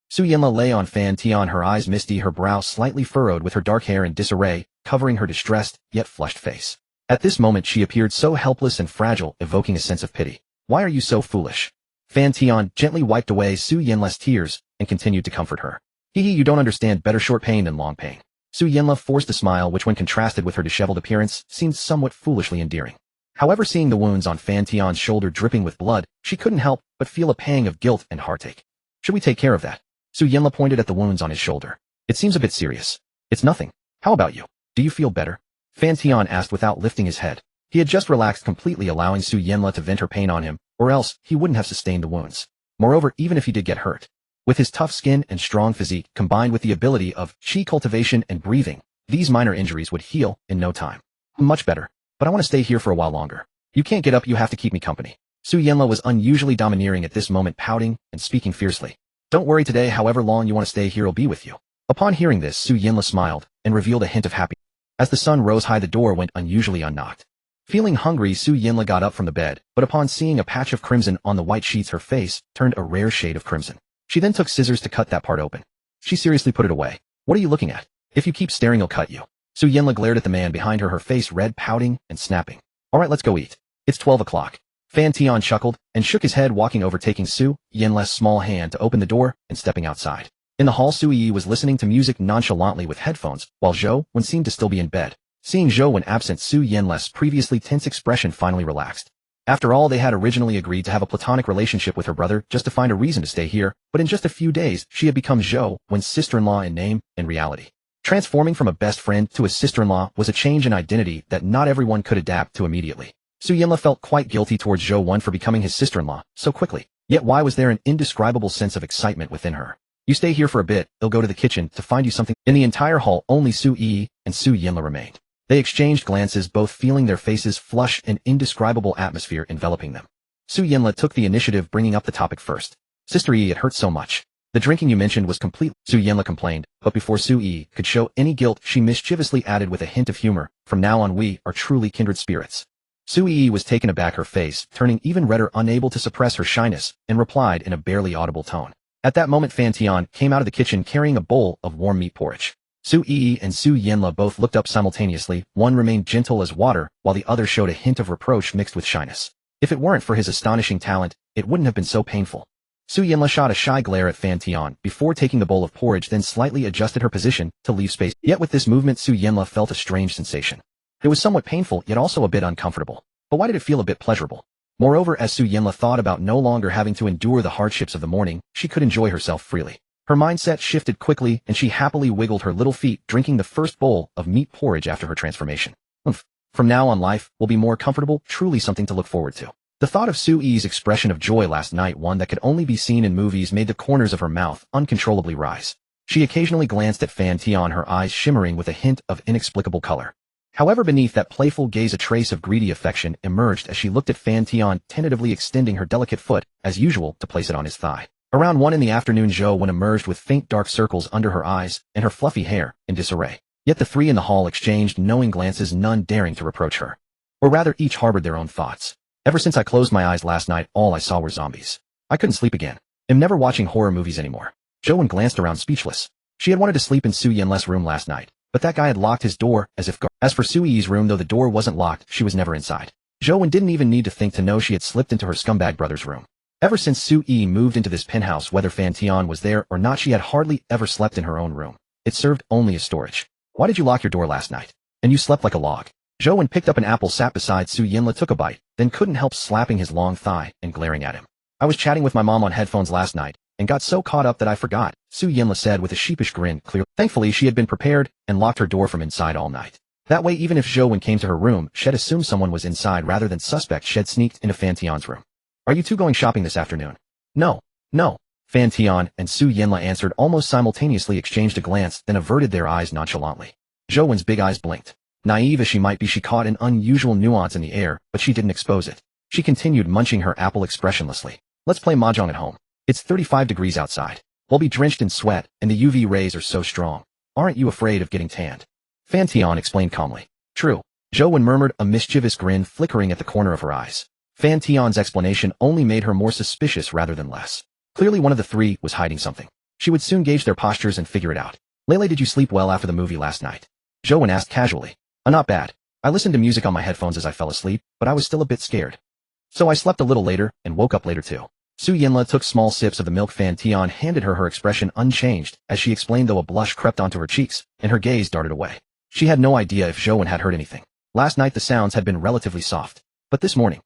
Su Yinla lay on Fan Tian, her eyes misty, her brow slightly furrowed, with her dark hair in disarray, covering her distressed, yet flushed face. At this moment she appeared so helpless and fragile, evoking a sense of pity. Why are you so foolish? Fan Tian gently wiped away Su Yinla's tears and continued to comfort her. You don't understand, better short pain than long pain. Su Yinla forced a smile which, when contrasted with her disheveled appearance, seemed somewhat foolishly endearing. However, seeing the wounds on Fan Tian's shoulder dripping with blood, she couldn't help but feel a pang of guilt and heartache. Should we take care of that? Su Yinla pointed at the wounds on his shoulder. It seems a bit serious. It's nothing. How about you? Do you feel better? Fan Tian asked without lifting his head. He had just relaxed completely, allowing Su Yinla to vent her pain on him, or else he wouldn't have sustained the wounds. Moreover, even if he did get hurt, with his tough skin and strong physique, combined with the ability of qi cultivation and breathing, these minor injuries would heal in no time. Much better, but I want to stay here for a while longer. You can't get up, you have to keep me company. Su Yinla was unusually domineering at this moment, pouting and speaking fiercely. Don't worry, today, however long you want to stay here, I'll be with you. Upon hearing this, Su Yinla smiled and revealed a hint of happiness. As the sun rose high, the door went unusually unknocked. Feeling hungry, Su Yinla got up from the bed, but upon seeing a patch of crimson on the white sheets, her face turned a rare shade of crimson. She then took scissors to cut that part open. She seriously put it away. What are you looking at? If you keep staring, I'll cut you. Su Yinla glared at the man behind her, her face red, pouting and snapping. All right, let's go eat. It's 12 o'clock. Fan Tian chuckled and shook his head, walking over, taking Su Yinla's small hand to open the door and stepping outside. In the hall, Su Yi was listening to music nonchalantly with headphones, while Zhou Wen seemed to still be in bed. Seeing Zhou Wen absent, Su Yinla's previously tense expression finally relaxed. After all, they had originally agreed to have a platonic relationship with her brother just to find a reason to stay here, but in just a few days she had become Zhou Wen's sister-in-law in name and reality. Transforming from a best friend to a sister-in-law was a change in identity that not everyone could adapt to immediately. Su Yinla felt quite guilty towards Zhou Wen for becoming his sister-in-law so quickly, yet why was there an indescribable sense of excitement within her? You stay here for a bit, they'll go to the kitchen to find you something. In the entire hall, only Su Yi and Su Yinla remained. They exchanged glances, both feeling their faces flush, an indescribable atmosphere enveloping them. Su Yinla took the initiative, bringing up the topic first. Sister Yi, it hurts so much. The drinking you mentioned was complete, Su Yinla complained, but before Su Yi could show any guilt, she mischievously added with a hint of humor, from now on we are truly kindred spirits. Su Yi was taken aback, her face turning even redder, unable to suppress her shyness, and replied in a barely audible tone. At that moment, Fan Tian came out of the kitchen carrying a bowl of warm meat porridge. Su Yi and Su Yinla both looked up simultaneously. One remained gentle as water, while the other showed a hint of reproach mixed with shyness. If it weren't for his astonishing talent, it wouldn't have been so painful. Su Yinla shot a shy glare at Fan Tian before taking the bowl of porridge, then slightly adjusted her position to leave space. Yet with this movement, Su Yinla felt a strange sensation. It was somewhat painful, yet also a bit uncomfortable. But why did it feel a bit pleasurable? Moreover, as Su Yinla thought about no longer having to endure the hardships of the morning, she could enjoy herself freely. Her mindset shifted quickly, and she happily wiggled her little feet, drinking the first bowl of meat porridge after her transformation. From now on, life will be more comfortable, truly something to look forward to. The thought of Su Yi's expression of joy last night, one that could only be seen in movies, made the corners of her mouth uncontrollably rise. She occasionally glanced at Fan Tian, her eyes shimmering with a hint of inexplicable color. However, beneath that playful gaze a trace of greedy affection emerged as she looked at Fan Tian, tentatively extending her delicate foot, as usual, to place it on his thigh. Around 1 in the afternoon, Zhou Wen emerged with faint dark circles under her eyes and her fluffy hair in disarray. Yet the three in the hall exchanged knowing glances, none daring to reproach her. Or rather, each harbored their own thoughts. Ever since I closed my eyes last night, all I saw were zombies. I couldn't sleep again. I'm never watching horror movies anymore. Zhou Wen glanced around, speechless. She had wanted to sleep in Su Yinla's room last night, but that guy had locked his door as if guard. As for Su Yi's room, though the door wasn't locked, she was never inside. Zhou Wen didn't even need to think to know she had slipped into her scumbag brother's room. Ever since Su Yi moved into this penthouse, whether Fan Tian was there or not, she had hardly ever slept in her own room. It served only as storage. Why did you lock your door last night? And you slept like a log. Zhou picked up an apple, sat beside Su Yinla, took a bite, then couldn't help slapping his long thigh and glaring at him. I was chatting with my mom on headphones last night and got so caught up that I forgot, Su Yinla said with a sheepish grin. Thankfully, she had been prepared and locked her door from inside all night. That way, even if Zhou came to her room, she'd assume someone was inside rather than suspect she'd sneaked into Fan Tian's room. Are you two going shopping this afternoon? No. Fan Tian and Su Yinla answered almost simultaneously, exchanged a glance, then averted their eyes nonchalantly. Zhou's big eyes blinked. Naive as she might be, she caught an unusual nuance in the air, but she didn't expose it. She continued munching her apple expressionlessly. Let's play mahjong at home. It's 35 degrees outside. We'll be drenched in sweat, and the UV rays are so strong. Aren't you afraid of getting tanned? Fan Tian explained calmly. True. Zhou murmured, a mischievous grin flickering at the corner of her eyes. Fan Tian's explanation only made her more suspicious rather than less. Clearly one of the three was hiding something. She would soon gauge their postures and figure it out. Lele, did you sleep well after the movie last night? Zhou asked casually. Not bad. I listened to music on my headphones as I fell asleep, but I was still a bit scared. So I slept a little later and woke up later too. Su Yinla took small sips of the milk. Fan Tian handed her expression unchanged as she explained, though a blush crept onto her cheeks and her gaze darted away. She had no idea if Zhou had heard anything. Last night the sounds had been relatively soft, but this morning,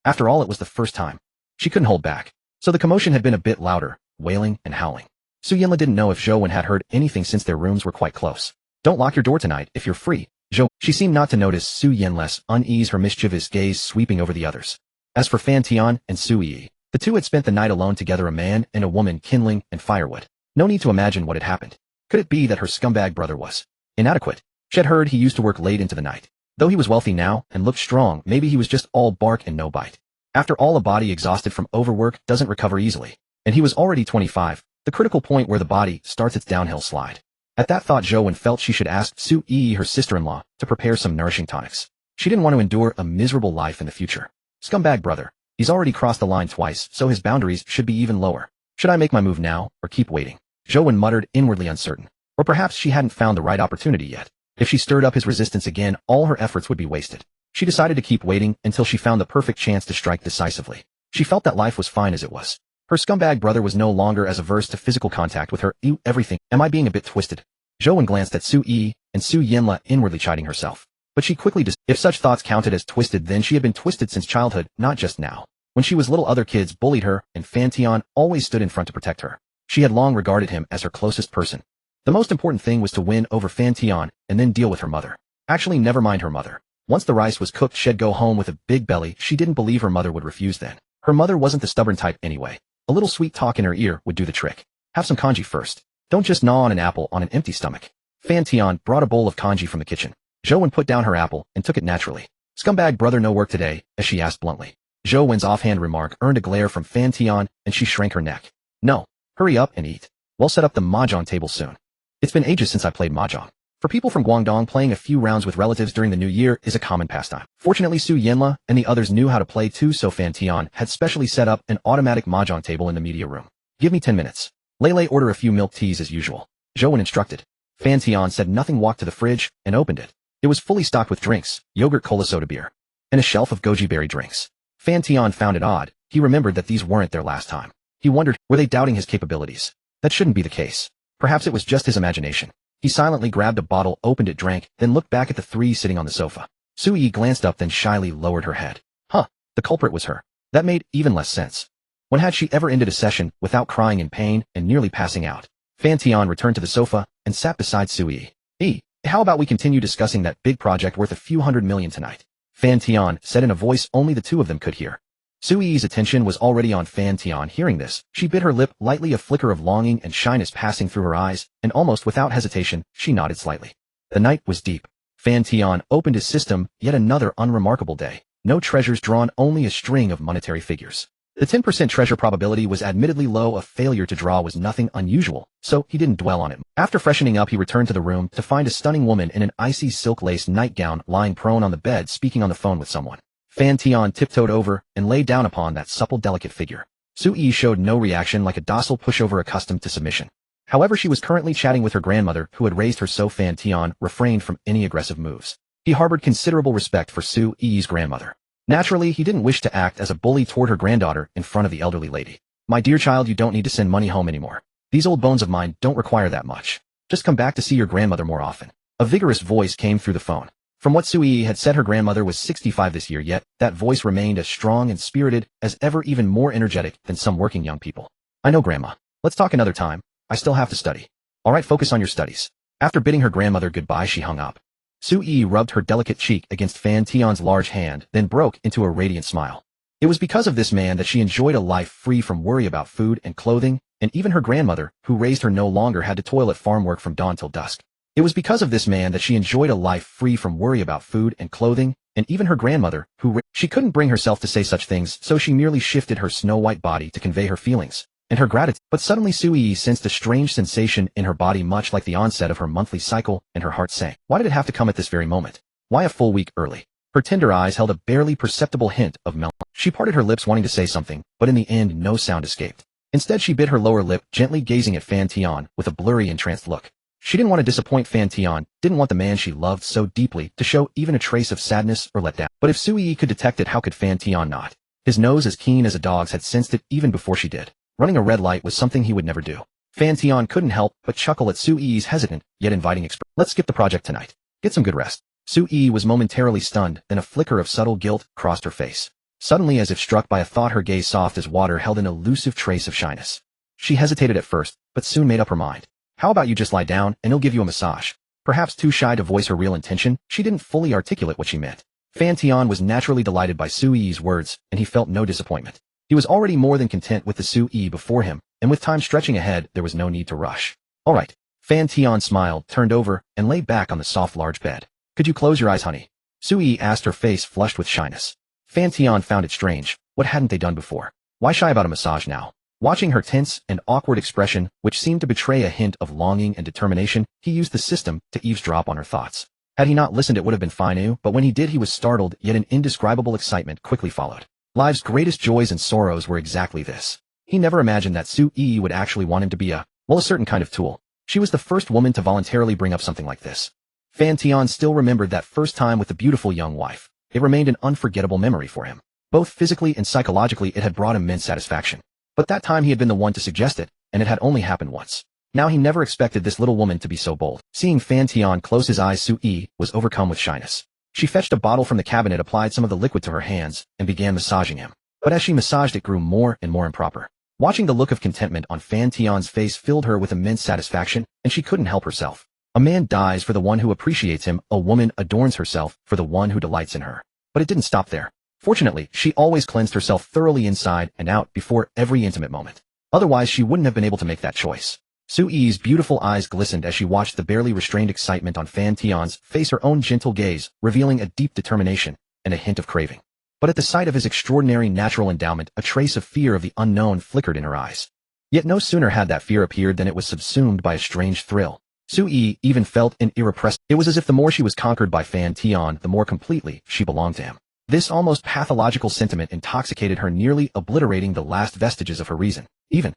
after all, it was the first time. She couldn't hold back. So the commotion had been a bit louder, wailing and howling. Su Yinla didn't know if Zhou had heard anything since their rooms were quite close. Don't lock your door tonight if you're free, Zhou. She seemed not to notice Su Yinla's unease, her mischievous gaze sweeping over the others. As for Fan Tian and Su Yi, the two had spent the night alone together, a man and a woman, kindling and firewood. No need to imagine what had happened. Could it be that her scumbag brother was inadequate? She had heard he used to work late into the night. Though he was wealthy now and looked strong, maybe he was just all bark and no bite. After all, a body exhausted from overwork doesn't recover easily. And he was already 25, the critical point where the body starts its downhill slide. At that thought, Zhou felt she should ask Su Yi, her sister-in-law, to prepare some nourishing tonics. She didn't want to endure a miserable life in the future. Scumbag brother. He's already crossed the line twice, so his boundaries should be even lower. Should I make my move now, or keep waiting? Zhou muttered, inwardly uncertain. Or perhaps she hadn't found the right opportunity yet. If she stirred up his resistance again, all her efforts would be wasted. She decided to keep waiting until she found the perfect chance to strike decisively. She felt that life was fine as it was. Her scumbag brother was no longer as averse to physical contact with her. Ew, everything. Am I being a bit twisted? Zhou glanced at Su Yi and Su Yinla, inwardly chiding herself. But she quickly if such thoughts counted as twisted, then she had been twisted since childhood, not just now. When she was little, other kids bullied her, and Fan Tian always stood in front to protect her. She had long regarded him as her closest person. The most important thing was to win over Fan Tian and then deal with her mother. Actually, never mind her mother. Once the rice was cooked, she'd go home with a big belly. She didn't believe her mother would refuse then. Her mother wasn't the stubborn type anyway. A little sweet talk in her ear would do the trick. Have some kanji first. Don't just gnaw on an apple on an empty stomach. Fan Tian brought a bowl of kanji from the kitchen. Zhou put down her apple and took it naturally. Scumbag brother, no work today, as she asked bluntly. Zhou's offhand remark earned a glare from Fan Tian, and she shrank her neck. No. Hurry up and eat. We'll set up the mahjong table soon. It's been ages since I played mahjong. For people from Guangdong, playing a few rounds with relatives during the new year is a common pastime. Fortunately, Su Yinla and the others knew how to play too, so Fan Tian had specially set up an automatic mahjong table in the media room. Give me 10 minutes. Lele, order a few milk teas as usual. Zhou instructed. Fan Tian said nothing, walked to the fridge and opened it. It was fully stocked with drinks, yogurt, cola, soda, beer, and a shelf of goji berry drinks. Fan Tian found it odd. He remembered that these weren't their last time. He wondered, were they doubting his capabilities? That shouldn't be the case. Perhaps it was just his imagination. He silently grabbed a bottle, opened it, drank, then looked back at the three sitting on the sofa. Su Yi glanced up, then shyly lowered her head. Huh, the culprit was her. That made even less sense. When had she ever ended a session without crying in pain and nearly passing out? Fan Tian returned to the sofa and sat beside Su Yi. How about we continue discussing that big project worth a few $100 million tonight? Fan Tian said in a voice only the two of them could hear. Su Yi's attention was already on Fan Tian. Hearing this, she bit her lip lightly, a flicker of longing and shyness passing through her eyes, and almost without hesitation, she nodded slightly. The night was deep. Fan Tian opened his system, yet another unremarkable day. No treasures drawn, only a string of monetary figures. The 10% treasure probability was admittedly low. A failure to draw was nothing unusual, so he didn't dwell on it. After freshening up, he returned to the room to find a stunning woman in an icy silk-lace nightgown lying prone on the bed, speaking on the phone with someone. Fan Tian tiptoed over and lay down upon that supple, delicate figure. Su Yi showed no reaction, like a docile pushover accustomed to submission. However, she was currently chatting with her grandmother, who had raised her, so Fan Tian refrained from any aggressive moves. He harbored considerable respect for Su Yi's grandmother. Naturally, he didn't wish to act as a bully toward her granddaughter in front of the elderly lady. My dear child, you don't need to send money home anymore. These old bones of mine don't require that much. Just come back to see your grandmother more often. A vigorous voice came through the phone. From what Sui had said, her grandmother was 65 this year, yet that voice remained as strong and spirited as ever, even more energetic than some working young people. I know, Grandma. Let's talk another time. I still have to study. All right, focus on your studies. After bidding her grandmother goodbye, she hung up. Sui rubbed her delicate cheek against Fan Tian's large hand, then broke into a radiant smile. It was because of this man that she enjoyed a life free from worry about food and clothing, and even her grandmother, who raised her, no longer had to toil at farm work from dawn till dusk. It was because of this man that she enjoyed a life free from worry about food and clothing, and even her grandmother, she couldn't bring herself to say such things, so she merely shifted her snow-white body to convey her feelings and her gratitude. But suddenly Sui sensed a strange sensation in her body, much like the onset of her monthly cycle, and her heart sank. Why did it have to come at this very moment? Why a full week early? Her tender eyes held a barely perceptible hint of melancholy. She parted her lips, wanting to say something, but in the end no sound escaped. Instead, she bit her lower lip, gently gazing at Fan Tian with a blurry, entranced look. She didn't want to disappoint Fan Tian, didn't want the man she loved so deeply to show even a trace of sadness or letdown. But if Sui could detect it, how could Fan Tian not? His nose, as keen as a dog's, had sensed it even before she did. Running a red light was something he would never do. Fan Tian couldn't help but chuckle at Sui's hesitant, yet inviting expression. Let's skip the project tonight. Get some good rest. Sui was momentarily stunned, then a flicker of subtle guilt crossed her face. Suddenly, as if struck by a thought, her gaze, soft as water, held an elusive trace of shyness. She hesitated at first, but soon made up her mind. How about you just lie down, and he'll give you a massage? Perhaps too shy to voice her real intention, she didn't fully articulate what she meant. Fan Tian was naturally delighted by Sui's words, and he felt no disappointment. He was already more than content with the Sui before him, and with time stretching ahead, there was no need to rush. All right. Fan Tian smiled, turned over, and lay back on the soft large bed. Could you close your eyes, honey? Sui asked, her face flushed with shyness. Fan Tian found it strange. What hadn't they done before? Why shy about a massage now? Watching her tense and awkward expression, which seemed to betray a hint of longing and determination, he used the system to eavesdrop on her thoughts. Had he not listened, it would have been fine, but when he did, he was startled, yet an indescribable excitement quickly followed. Life's greatest joys and sorrows were exactly this. He never imagined that Sui would actually want him to be a certain kind of tool. She was the first woman to voluntarily bring up something like this. Fan Tian still remembered that first time with the beautiful young wife. It remained an unforgettable memory for him. Both physically and psychologically, it had brought immense satisfaction. But that time he had been the one to suggest it, and it had only happened once. Now he never expected this little woman to be so bold. Seeing Fan Tian close his eyes, Sui was overcome with shyness. She fetched a bottle from the cabinet, applied some of the liquid to her hands, and began massaging him. But as she massaged, it grew more and more improper. Watching the look of contentment on Fan Tian's face filled her with immense satisfaction, and she couldn't help herself. A man dies for the one who appreciates him, a woman adorns herself for the one who delights in her. But it didn't stop there. Fortunately, she always cleansed herself thoroughly inside and out before every intimate moment. Otherwise, she wouldn't have been able to make that choice. Sui's beautiful eyes glistened as she watched the barely restrained excitement on Fan Tian's face, her own gentle gaze, revealing a deep determination and a hint of craving. But at the sight of his extraordinary natural endowment, a trace of fear of the unknown flickered in her eyes. Yet no sooner had that fear appeared than it was subsumed by a strange thrill. Sui even felt an irrepressible. It was as if the more she was conquered by Fan Tian, the more completely she belonged to him. This almost pathological sentiment intoxicated her, nearly obliterating the last vestiges of her reason. Even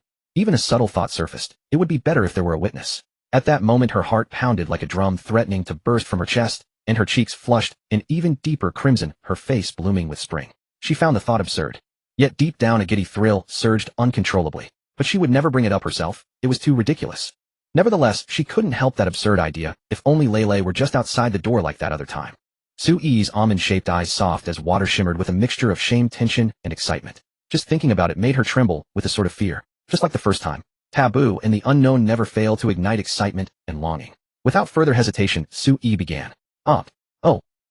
a subtle thought surfaced. It would be better if there were a witness. At that moment, her heart pounded like a drum, threatening to burst from her chest, and her cheeks flushed an even deeper crimson, her face blooming with spring. She found the thought absurd. Yet deep down, a giddy thrill surged uncontrollably. But she would never bring it up herself. It was too ridiculous. Nevertheless, she couldn't help that absurd idea. If only Lele were just outside the door like that other time. Sui's almond-shaped eyes, soft as water, shimmered with a mixture of shame, tension, and excitement. Just thinking about it made her tremble with a sort of fear. Just like the first time. Taboo and the unknown never fail to ignite excitement and longing. Without further hesitation, Sui began. Oh.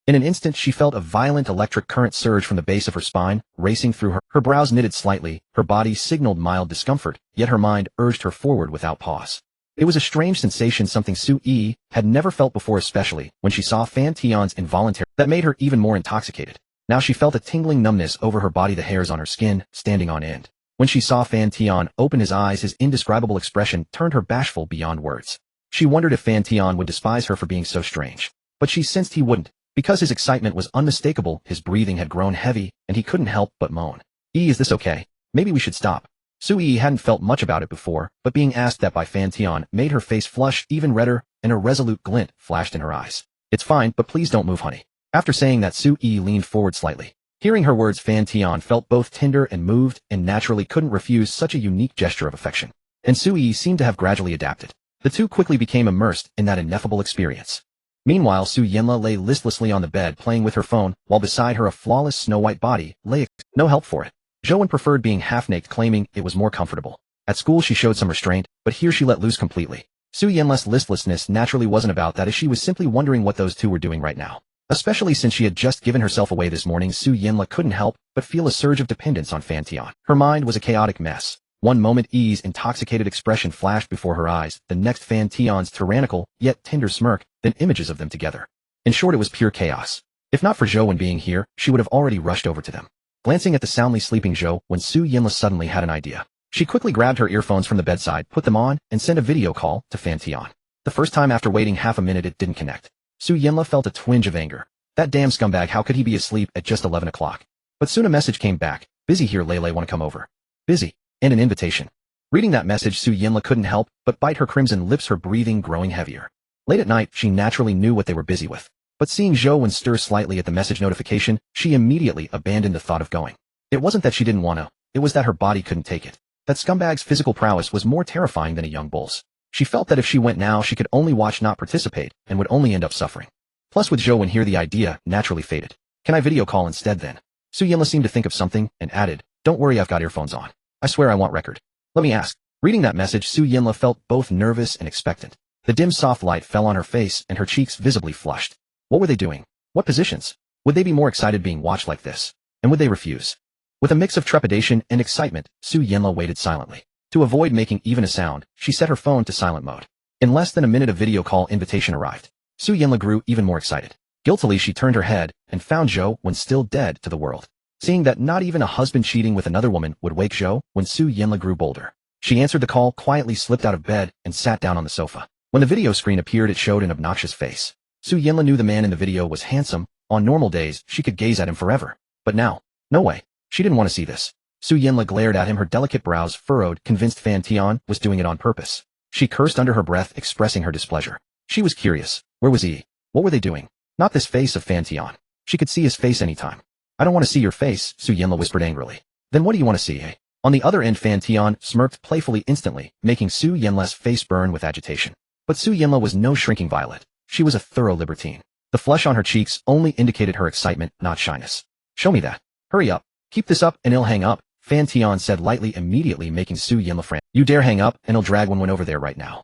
In an instant, she felt a violent electric current surge from the base of her spine, racing through her. Her brows knitted slightly, her body signaled mild discomfort, yet her mind urged her forward without pause. It was a strange sensation, something Sui had never felt before, especially when she saw Fan Tian's involuntary, that made her even more intoxicated. Now she felt a tingling numbness over her body, the hairs on her skin standing on end. When she saw Fan Tian open his eyes, his indescribable expression turned her bashful beyond words. She wondered if Fan Tian would despise her for being so strange. But she sensed he wouldn't, because his excitement was unmistakable. His breathing had grown heavy, and he couldn't help but moan. Is this okay? Maybe we should stop. Sui hadn't felt much about it before, but being asked that by Fan Tian made her face flush even redder, and a resolute glint flashed in her eyes. It's fine, but please don't move, honey. After saying that, Sui leaned forward slightly. Hearing her words, Fan Tian felt both tender and moved and naturally couldn't refuse such a unique gesture of affection. And Su Yi seemed to have gradually adapted. The two quickly became immersed in that ineffable experience. Meanwhile, Su Yinla lay listlessly on the bed playing with her phone, while beside her a flawless snow-white body lay. No help for it. Zhou preferred being half-naked, claiming it was more comfortable. At school she showed some restraint, but here she let loose completely. Su Yinla's listlessness naturally wasn't about that, as she was simply wondering what those two were doing right now. Especially since she had just given herself away this morning, Su Yinla couldn't help but feel a surge of dependence on Fan Tian. Her mind was a chaotic mess. One moment Yi's intoxicated expression flashed before her eyes, the next Fan Tian's tyrannical, yet tender smirk, then images of them together. In short, it was pure chaos. If not for Zhou being here, she would have already rushed over to them. Glancing at the soundly sleeping Zhou, Su Yinla suddenly had an idea. She quickly grabbed her earphones from the bedside, put them on, and sent a video call to Fan Tian. The first time after waiting half a minute it didn't connect. Su Yinla felt a twinge of anger. That damn scumbag, how could he be asleep at just 11 o'clock? But soon a message came back. Busy here, Lele, wanna come over? Busy. And an invitation. Reading that message, Su Yinla couldn't help but bite her crimson lips, her breathing growing heavier. Late at night, she naturally knew what they were busy with. But seeing Zhou stir slightly at the message notification, she immediately abandoned the thought of going. It wasn't that she didn't want to, it was that her body couldn't take it. That scumbag's physical prowess was more terrifying than a young bull's. She felt that if she went now, she could only watch, not participate, and would only end up suffering. Plus with Zhou here, the idea naturally faded. Can I video call instead then? Su Yinla seemed to think of something, and added, don't worry, I've got earphones on. I swear I want record. Let me ask. Reading that message, Su Yinla felt both nervous and expectant. The dim soft light fell on her face, and her cheeks visibly flushed. What were they doing? What positions? Would they be more excited being watched like this? And would they refuse? With a mix of trepidation and excitement, Su Yinla waited silently. To avoid making even a sound, she set her phone to silent mode. In less than a minute, a video call invitation arrived. Su Yinla grew even more excited. Guiltily she turned her head and found Zhou still dead to the world. Seeing that not even a husband cheating with another woman would wake Zhou, Su Yinla grew bolder. She answered the call, quietly slipped out of bed, and sat down on the sofa. When the video screen appeared, it showed an obnoxious face. Su Yinla knew the man in the video was handsome. On normal days, she could gaze at him forever. But now, no way. She didn't want to see this. Su Yinla glared at him, her delicate brows furrowed, convinced Fan Tian was doing it on purpose. She cursed under her breath, expressing her displeasure. She was curious. Where was he? What were they doing? Not this face of Fan Tian. She could see his face anytime. I don't want to see your face, Su Yinla whispered angrily. Then what do you want to see, eh? On the other end, Fan Tian smirked playfully instantly, making Su Yinla's face burn with agitation. But Su Yinla was no shrinking violet. She was a thorough libertine. The flush on her cheeks only indicated her excitement, not shyness. Show me that. Hurry up. Keep this up and he'll hang up, Fan Tian said lightly, immediately making Su Yinla frantic. You dare hang up and he'll drag one over there right now.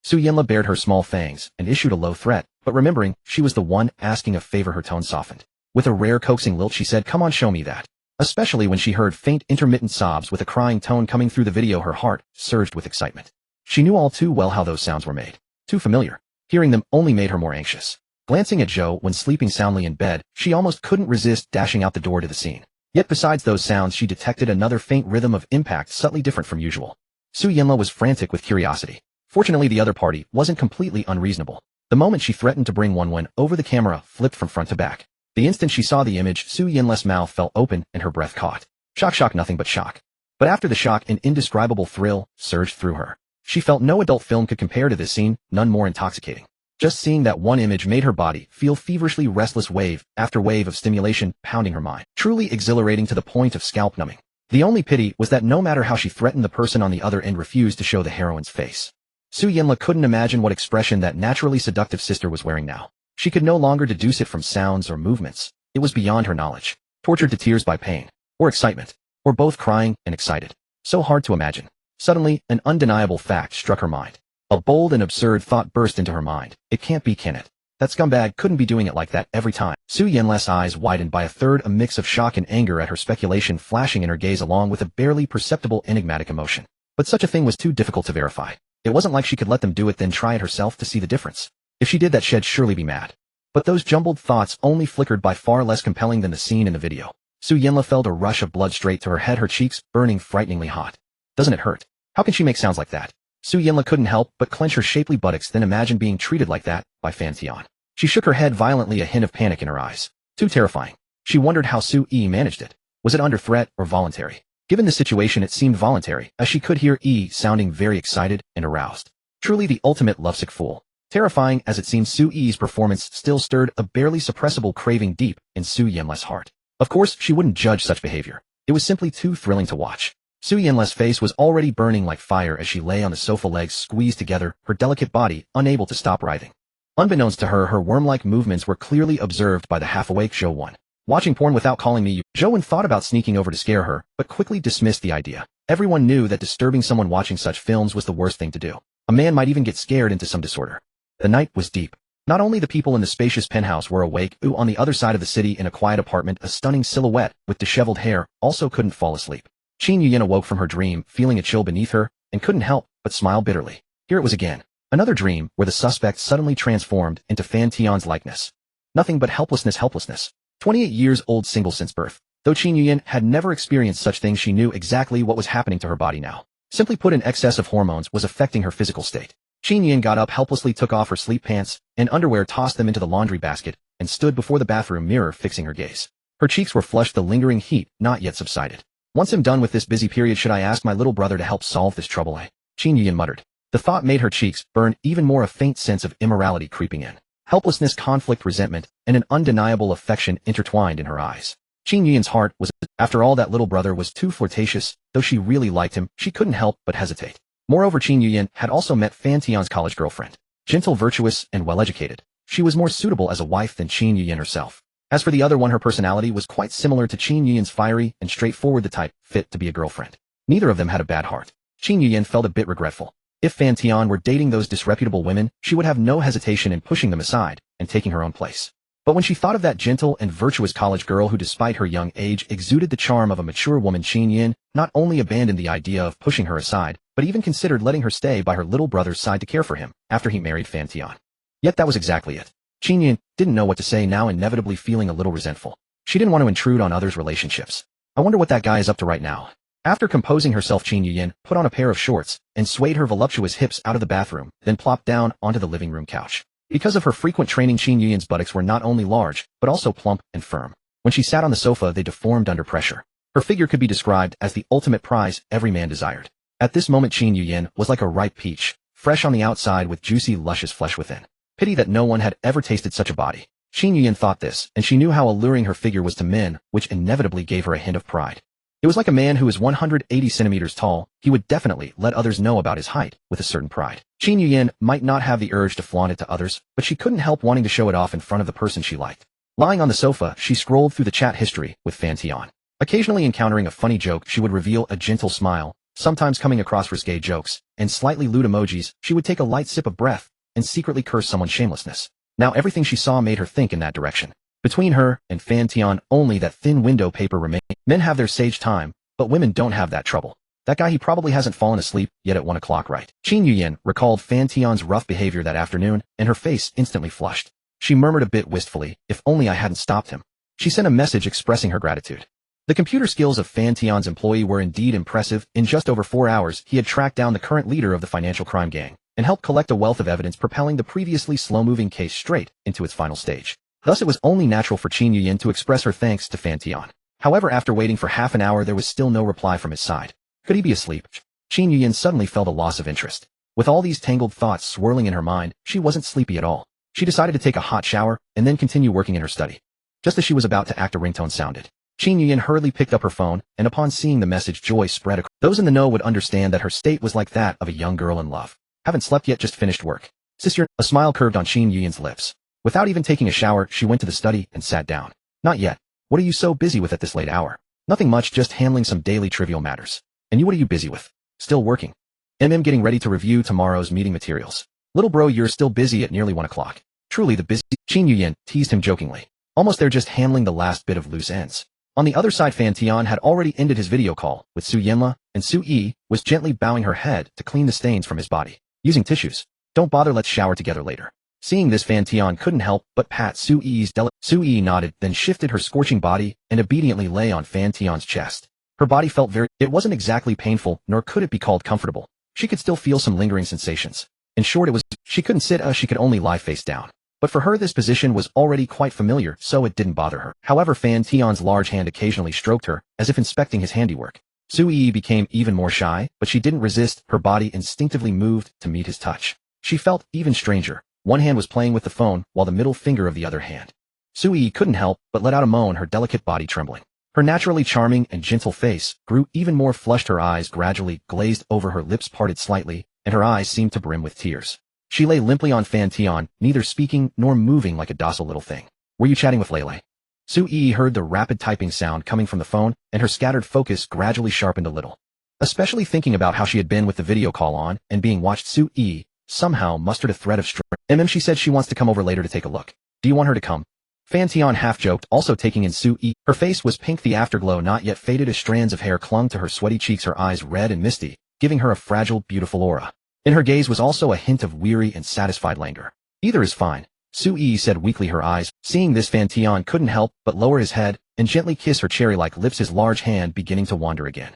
Su Yinla bared her small fangs and issued a low threat, but remembering she was the one asking a favor, her tone softened. With a rare coaxing lilt, she said, come on, show me that. Especially when she heard faint intermittent sobs with a crying tone coming through the video, her heart surged with excitement. She knew all too well how those sounds were made. Too familiar. Hearing them only made her more anxious. Glancing at Zhou sleeping soundly in bed, she almost couldn't resist dashing out the door to the scene. Yet besides those sounds, she detected another faint rhythm of impact subtly different from usual. Su Yinla was frantic with curiosity. Fortunately, the other party wasn't completely unreasonable. The moment she threatened to bring one over, the camera flipped from front to back. The instant she saw the image, Su Yinla's mouth fell open and her breath caught. Shock, nothing but shock. But after the shock, an indescribable thrill surged through her. She felt no adult film could compare to this scene, none more intoxicating. Just seeing that one image made her body feel feverishly restless, wave after wave of stimulation pounding her mind. Truly exhilarating to the point of scalp numbing. The only pity was that no matter how she threatened, the person on the other end refused to show the heroine's face. Su Yinla couldn't imagine what expression that naturally seductive sister was wearing now. She could no longer deduce it from sounds or movements. It was beyond her knowledge. Tortured to tears by pain, or excitement, or both crying and excited. So hard to imagine. Suddenly, an undeniable fact struck her mind. A bold and absurd thought burst into her mind. It can't be, can it? That scumbag couldn't be doing it like that every time. Su Yinla's eyes widened by a third, a mix of shock and anger at her speculation flashing in her gaze, along with a barely perceptible enigmatic emotion. But such a thing was too difficult to verify. It wasn't like she could let them do it then try it herself to see the difference. If she did that, she'd surely be mad. But those jumbled thoughts only flickered, by far less compelling than the scene in the video. Su Yinla felt a rush of blood straight to her head, her cheeks burning frighteningly hot. Doesn't it hurt? How can she make sounds like that? Su Yinla couldn't help but clench her shapely buttocks, then imagine being treated like that by Fan Tian. She shook her head violently, a hint of panic in her eyes. Too terrifying. She wondered how Su Yi managed it. Was it under threat or voluntary? Given the situation, it seemed voluntary, as she could hear Yi sounding very excited and aroused. Truly the ultimate lovesick fool. Terrifying as it seemed, Su Yi's performance still stirred a barely suppressible craving deep in Su Yinla's heart. Of course, she wouldn't judge such behavior. It was simply too thrilling to watch. Su Yanla's face was already burning like fire as she lay on the sofa, legs squeezed together, her delicate body unable to stop writhing. Unbeknownst to her, her worm-like movements were clearly observed by the half-awake Zhou. Watching porn without calling me. Zhou thought about sneaking over to scare her, but quickly dismissed the idea. Everyone knew that disturbing someone watching such films was the worst thing to do. A man might even get scared into some disorder. The night was deep. Not only the people in the spacious penthouse were awake, on the other side of the city in a quiet apartment, a stunning silhouette with disheveled hair also couldn't fall asleep. Qin Yuyan awoke from her dream, feeling a chill beneath her, and couldn't help but smile bitterly. Here it was again. Another dream where the suspect suddenly transformed into Fan Tian's likeness. Nothing but helplessness. 28 years old, single since birth. Though Qin Yuyan had never experienced such things, she knew exactly what was happening to her body now. Simply put, an excess of hormones was affecting her physical state. Qin Yuyan got up helplessly, took off her sleep pants and underwear, tossed them into the laundry basket, and stood before the bathroom mirror, fixing her gaze. Her cheeks were flushed, the lingering heat not yet subsided. Once I'm done with this busy period, should I ask my little brother to help solve this trouble? Qin Yuyan muttered. The thought made her cheeks burn even more, a faint sense of immorality creeping in. Helplessness, conflict, resentment, and an undeniable affection intertwined in her eyes. Qin Yuyan's heart was, after all, that little brother was too flirtatious. Though she really liked him, she couldn't help but hesitate. Moreover, Qin Yuyan had also met Fan Tian's college girlfriend. Gentle, virtuous, and well-educated. She was more suitable as a wife than Qin Yuyan herself. As for the other one, her personality was quite similar to Qin Yuyan's, fiery and straightforward, the type fit to be a girlfriend. Neither of them had a bad heart. Qin Yuyan felt a bit regretful. If Fan Tian were dating those disreputable women, she would have no hesitation in pushing them aside and taking her own place. But when she thought of that gentle and virtuous college girl who, despite her young age, exuded the charm of a mature woman, Qin Yuyan not only abandoned the idea of pushing her aside, but even considered letting her stay by her little brother's side to care for him after he married Fan Tian. Yet that was exactly it. Qin Yuyan didn't know what to say now, inevitably feeling a little resentful. She didn't want to intrude on others' relationships. I wonder what that guy is up to right now. After composing herself, Qin Yuyan put on a pair of shorts and swayed her voluptuous hips out of the bathroom, then plopped down onto the living room couch. Because of her frequent training, Qin Yuyan's buttocks were not only large, but also plump and firm. When she sat on the sofa, they deformed under pressure. Her figure could be described as the ultimate prize every man desired. At this moment, Qin Yuyan was like a ripe peach, fresh on the outside with juicy, luscious flesh within. Pity that no one had ever tasted such a body. Qin Yuyan thought this, and she knew how alluring her figure was to men, which inevitably gave her a hint of pride. It was like a man who is 180 centimeters tall. He would definitely let others know about his height with a certain pride. Qin Yuyan might not have the urge to flaunt it to others, but she couldn't help wanting to show it off in front of the person she liked. Lying on the sofa, she scrolled through the chat history with Fan Tian. Occasionally encountering a funny joke, she would reveal a gentle smile. Sometimes coming across risque jokes and slightly lewd emojis, she would take a light sip of breath and secretly curse someone's shamelessness. Now everything she saw made her think in that direction. Between her and Fan Tian, only that thin window paper remained. Men have their sage time, but women don't have that trouble. That guy, he probably hasn't fallen asleep yet at 1 o'clock, right? Qin Yuyan recalled Fan Tian's rough behavior that afternoon, and her face instantly flushed. She murmured a bit wistfully, if only I hadn't stopped him. She sent a message expressing her gratitude. The computer skills of Fan Tian's employee were indeed impressive. In just over 4 hours, he had tracked down the current leader of the financial crime gang, and helped collect a wealth of evidence, propelling the previously slow-moving case straight into its final stage. Thus it was only natural for Qin Yuyan to express her thanks to Fan Tian. However, after waiting for half an hour, there was still no reply from his side. Could he be asleep? Qin Yuyan suddenly felt a loss of interest. With all these tangled thoughts swirling in her mind, she wasn't sleepy at all. She decided to take a hot shower and then continue working in her study. Just as she was about to act, a ringtone sounded. Qin Yuyan hurriedly picked up her phone, and upon seeing the message, joy spread across. Those in the know would understand that her state was like that of a young girl in love. Haven't slept yet, just finished work. Sister, a smile curved on Qin Yuyan's lips. Without even taking a shower, she went to the study and sat down. Not yet. What are you so busy with at this late hour? Nothing much, just handling some daily trivial matters. And you, what are you busy with? Still working. Getting ready to review tomorrow's meeting materials. Little bro, you're still busy at nearly 1 o'clock. Truly the busy. Qin Yuyan teased him jokingly. Almost there, just handling the last bit of loose ends. On the other side, Fan Tian had already ended his video call with Su Yanla, and Su Yi was gently bowing her head to clean the stains from his body, using tissues. Don't bother, let's shower together later. Seeing this, Fan Tian couldn't help but pat Su Yi's Su Yi nodded, then shifted her scorching body and obediently lay on Fan Tian's chest. Her body felt it wasn't exactly painful, nor could it be called comfortable. She could still feel some lingering sensations. In short, she couldn't sit, she could only lie face down. But for her, this position was already quite familiar, so it didn't bother her. However, Fan Tian's large hand occasionally stroked her, as if inspecting his handiwork. Su Yi became even more shy, but she didn't resist. Her body instinctively moved to meet his touch. She felt even stranger. One hand was playing with the phone, while the middle finger of the other hand Sui couldn't help but let out a moan, her delicate body trembling. Her naturally charming and gentle face grew even more flushed, her eyes gradually glazed over, her lips parted slightly, and her eyes seemed to brim with tears. She lay limply on Fan Tian, neither speaking nor moving, like a docile little thing. "Were you chatting with Lele?" Sui heard the rapid typing sound coming from the phone, and her scattered focus gradually sharpened a little. Especially thinking about how she had been with the video call on and being watched, Sui somehow mustered a thread of strength. She said she wants to come over later to take a look. Do you want her to come?" Fan Tian half-joked, also taking in Sui. Her face was pink, the afterglow not yet faded as strands of hair clung to her sweaty cheeks, her eyes red and misty, giving her a fragile, beautiful aura. In her gaze was also a hint of weary and satisfied languor. "Either is fine," Sui said weakly, her eyes. Seeing this, Fan Tian couldn't help but lower his head and gently kiss her cherry-like lips, his large hand beginning to wander again.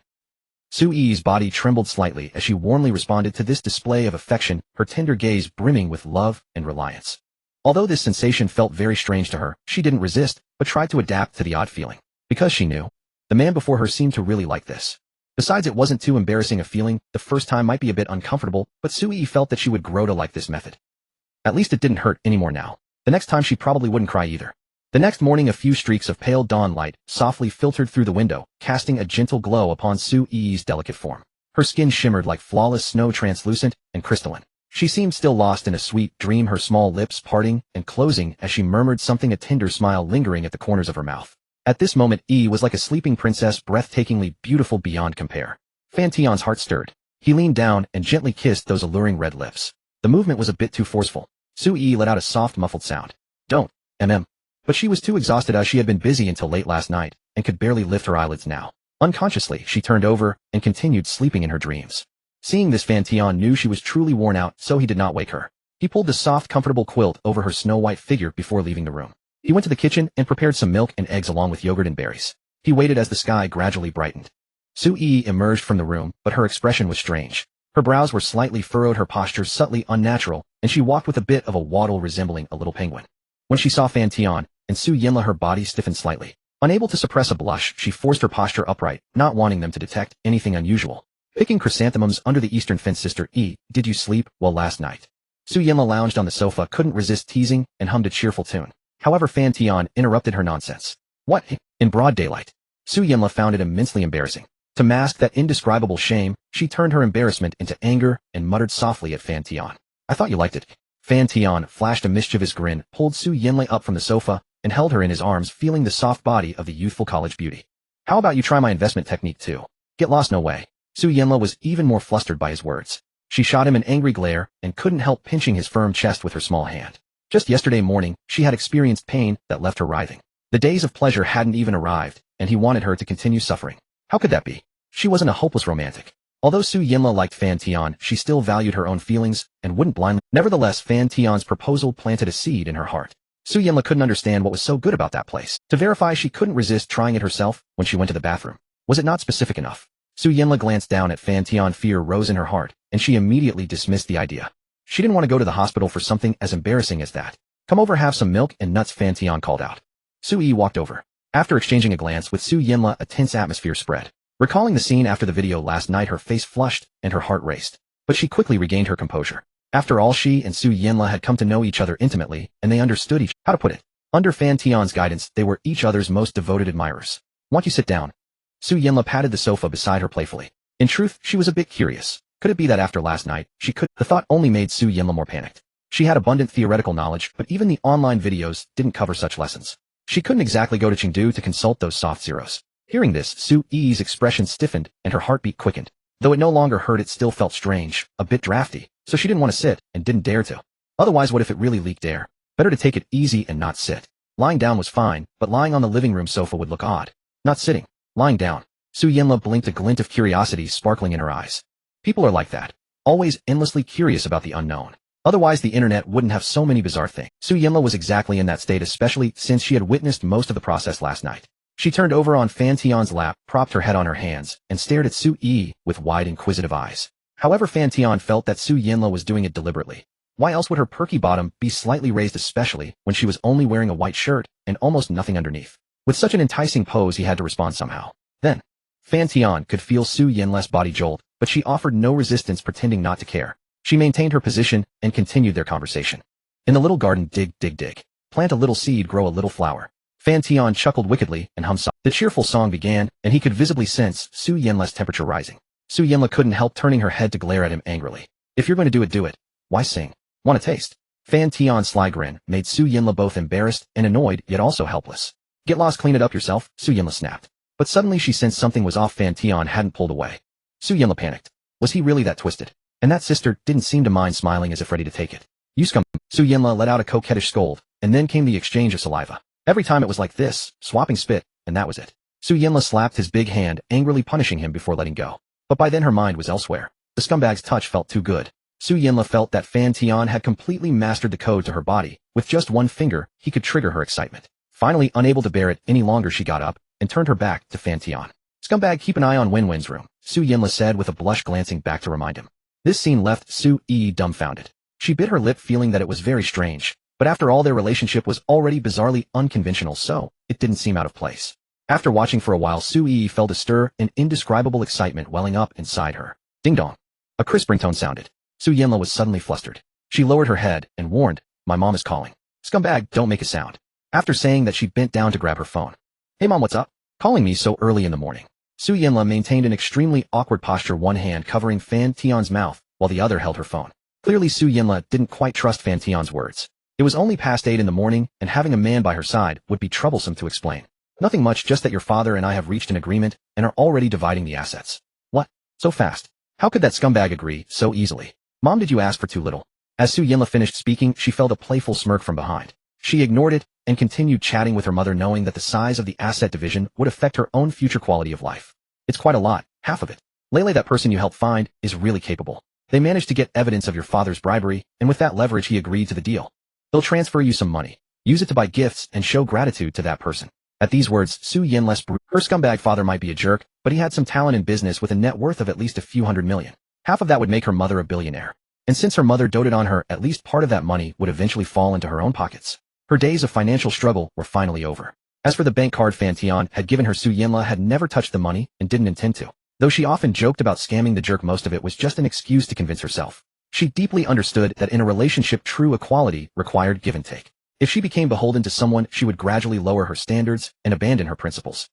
Sui's body trembled slightly as she warmly responded to this display of affection, her tender gaze brimming with love and reliance. Although this sensation felt very strange to her, she didn't resist, but tried to adapt to the odd feeling. Because she knew the man before her seemed to really like this. Besides, it wasn't too embarrassing a feeling. The first time might be a bit uncomfortable, but Sui felt that she would grow to like this method. At least it didn't hurt anymore now. The next time she probably wouldn't cry either. The next morning, a few streaks of pale dawn light softly filtered through the window, casting a gentle glow upon Sui's delicate form. Her skin shimmered like flawless snow, translucent and crystalline. She seemed still lost in a sweet dream, her small lips parting and closing as she murmured something, a tender smile lingering at the corners of her mouth. At this moment, was like a sleeping princess, breathtakingly beautiful beyond compare. Fan Tian's heart stirred. He leaned down and gently kissed those alluring red lips. The movement was a bit too forceful. Sui let out a soft, muffled sound. "Don't, But she was too exhausted, as she had been busy until late last night, and could barely lift her eyelids now. Unconsciously, she turned over and continued sleeping in her dreams. Seeing this, Fan Tian knew she was truly worn out, so he did not wake her. He pulled the soft, comfortable quilt over her snow-white figure before leaving the room. He went to the kitchen and prepared some milk and eggs along with yogurt and berries. He waited as the sky gradually brightened. Sui emerged from the room, but her expression was strange. Her brows were slightly furrowed, her posture subtly unnatural, and she walked with a bit of a waddle resembling a little penguin. When she saw Fan Tian and Su Yinla, her body stiffened slightly. Unable to suppress a blush, she forced her posture upright, not wanting them to detect anything unusual. Picking chrysanthemums under the eastern fence, "Sister did you sleep well last night?" Su Yinla lounged on the sofa, couldn't resist teasing, and hummed a cheerful tune. However, Fan Tian interrupted her nonsense. "What? In broad daylight?" Su Yinla found it immensely embarrassing. To mask that indescribable shame, she turned her embarrassment into anger and muttered softly at Fan Tian. "I thought you liked it." Fan Tian flashed a mischievous grin, pulled Su Yinla up from the sofa, and held her in his arms, feeling the soft body of the youthful college beauty. "How about you try my investment technique too? Get lost, no way." Su Yinla was even more flustered by his words. She shot him an angry glare and couldn't help pinching his firm chest with her small hand. Just yesterday morning, she had experienced pain that left her writhing. The days of pleasure hadn't even arrived, and he wanted her to continue suffering. How could that be? She wasn't a hopeless romantic. Although Su Yinla liked Fan Tian, she still valued her own feelings and wouldn't blindly. Nevertheless, Fan Tian's proposal planted a seed in her heart. Su Yinla couldn't understand what was so good about that place. To verify, she couldn't resist trying it herself when she went to the bathroom. Was it not specific enough? Su Yinla glanced down at Fan Tian. Fear rose in her heart, and she immediately dismissed the idea. She didn't want to go to the hospital for something as embarrassing as that. "Come over, have some milk and nuts," Fan Tian called out. Su Yi walked over. After exchanging a glance with Su Yinla, a tense atmosphere spread. Recalling the scene after the video last night, her face flushed and her heart raced. But she quickly regained her composure. After all, she and Su Yinla had come to know each other intimately, and they understood how to put it. Under Fan Tian's guidance, they were each other's most devoted admirers. "Want you sit down?" Su Yinla patted the sofa beside her playfully. In truth, she was a bit curious. Could it be that after last night, she could? The thought only made Su Yinla more panicked. She had abundant theoretical knowledge, but even the online videos didn't cover such lessons. She couldn't exactly go to Chengdu to consult those soft zeros. Hearing this, Su Yi's expression stiffened and her heartbeat quickened. Though it no longer hurt, it still felt strange, a bit drafty, so she didn't want to sit and didn't dare to. Otherwise, what if it really leaked air? Better to take it easy and not sit. Lying down was fine, but lying on the living room sofa would look odd. Not sitting, lying down. Su Yinla blinked, a glint of curiosity sparkling in her eyes. People are like that, always endlessly curious about the unknown. Otherwise, the internet wouldn't have so many bizarre things. Su Yinla was exactly in that state, especially since she had witnessed most of the process last night. She turned over on Fan Tian's lap, propped her head on her hands, and stared at Su Yi with wide, inquisitive eyes. However, Fan Tian felt that Su Yinla was doing it deliberately. Why else would her perky bottom be slightly raised, especially when she was only wearing a white shirt and almost nothing underneath? With such an enticing pose, he had to respond somehow. Then, Fan Tian could feel Su Yinla's body jolt, but she offered no resistance, pretending not to care. She maintained her position and continued their conversation. In the little garden, dig, dig, dig. Plant a little seed, grow a little flower. Fan Tian chuckled wickedly and hummed. The cheerful song began, and he could visibly sense Su Yanla's temperature rising. Su Yanla couldn't help turning her head to glare at him angrily. If you're going to do it. Why sing? Want a taste? Fan Tian's sly grin made Su Yanla both embarrassed and annoyed, yet also helpless. Get lost, clean it up yourself, Su Yanla snapped. But suddenly she sensed something was off. Fan Tian hadn't pulled away. Su Yanla panicked. Was he really that twisted? And that sister didn't seem to mind, smiling as if ready to take it. You scum. Su Yanla let out a coquettish scold, and then came the exchange of saliva. Every time it was like this, swapping spit, and that was it. Su Yanla slapped his big hand, angrily punishing him before letting go. But by then her mind was elsewhere. The scumbag's touch felt too good. Su Yanla felt that Fan Tian had completely mastered the code to her body. With just one finger, he could trigger her excitement. Finally, unable to bear it any longer, she got up and turned her back to Fan Tian. Scumbag, keep an eye on Win-Win's room, Su Yanla said with a blush, glancing back to remind him. This scene left Su Yi dumbfounded. She bit her lip, feeling that it was very strange, but after all, their relationship was already bizarrely unconventional, so it didn't seem out of place. After watching for a while, Su Yi felt a stir, an indescribable excitement welling up inside her. Ding dong. A crisp ringtone sounded. Su Yanla was suddenly flustered. She lowered her head and warned, my mom is calling. Scumbag, don't make a sound. After saying that, she bent down to grab her phone. Hey mom, what's up? Calling me so early in the morning. Su Yanla maintained an extremely awkward posture, one hand covering Fan Tian's mouth, while the other held her phone. Clearly Su Yanla didn't quite trust Fan Tian's words. It was only past 8 in the morning, and having a man by her side would be troublesome to explain. Nothing much, just that your father and I have reached an agreement and are already dividing the assets. What? So fast? How could that scumbag agree so easily? Mom, did you ask for too little? As Su Yanla finished speaking, she felt a playful smirk from behind. She ignored it and continued chatting with her mother, knowing that the size of the asset division would affect her own future quality of life. It's quite a lot, half of it. Lele, that person you helped find, is really capable. They managed to get evidence of your father's bribery, and with that leverage he agreed to the deal. They'll transfer you some money. Use it to buy gifts and show gratitude to that person. At these words, Su Yanla's her scumbag father might be a jerk, but he had some talent in business with a net worth of at least a few $100 million. Half of that would make her mother a billionaire. And since her mother doted on her, at least part of that money would eventually fall into her own pockets. Her days of financial struggle were finally over. As for the bank card Fan Tian had given her, Su Yanla had never touched the money and didn't intend to. Though she often joked about scamming the jerk, most of it was just an excuse to convince herself. She deeply understood that in a relationship, true equality required give and take. If she became beholden to someone, she would gradually lower her standards and abandon her principles.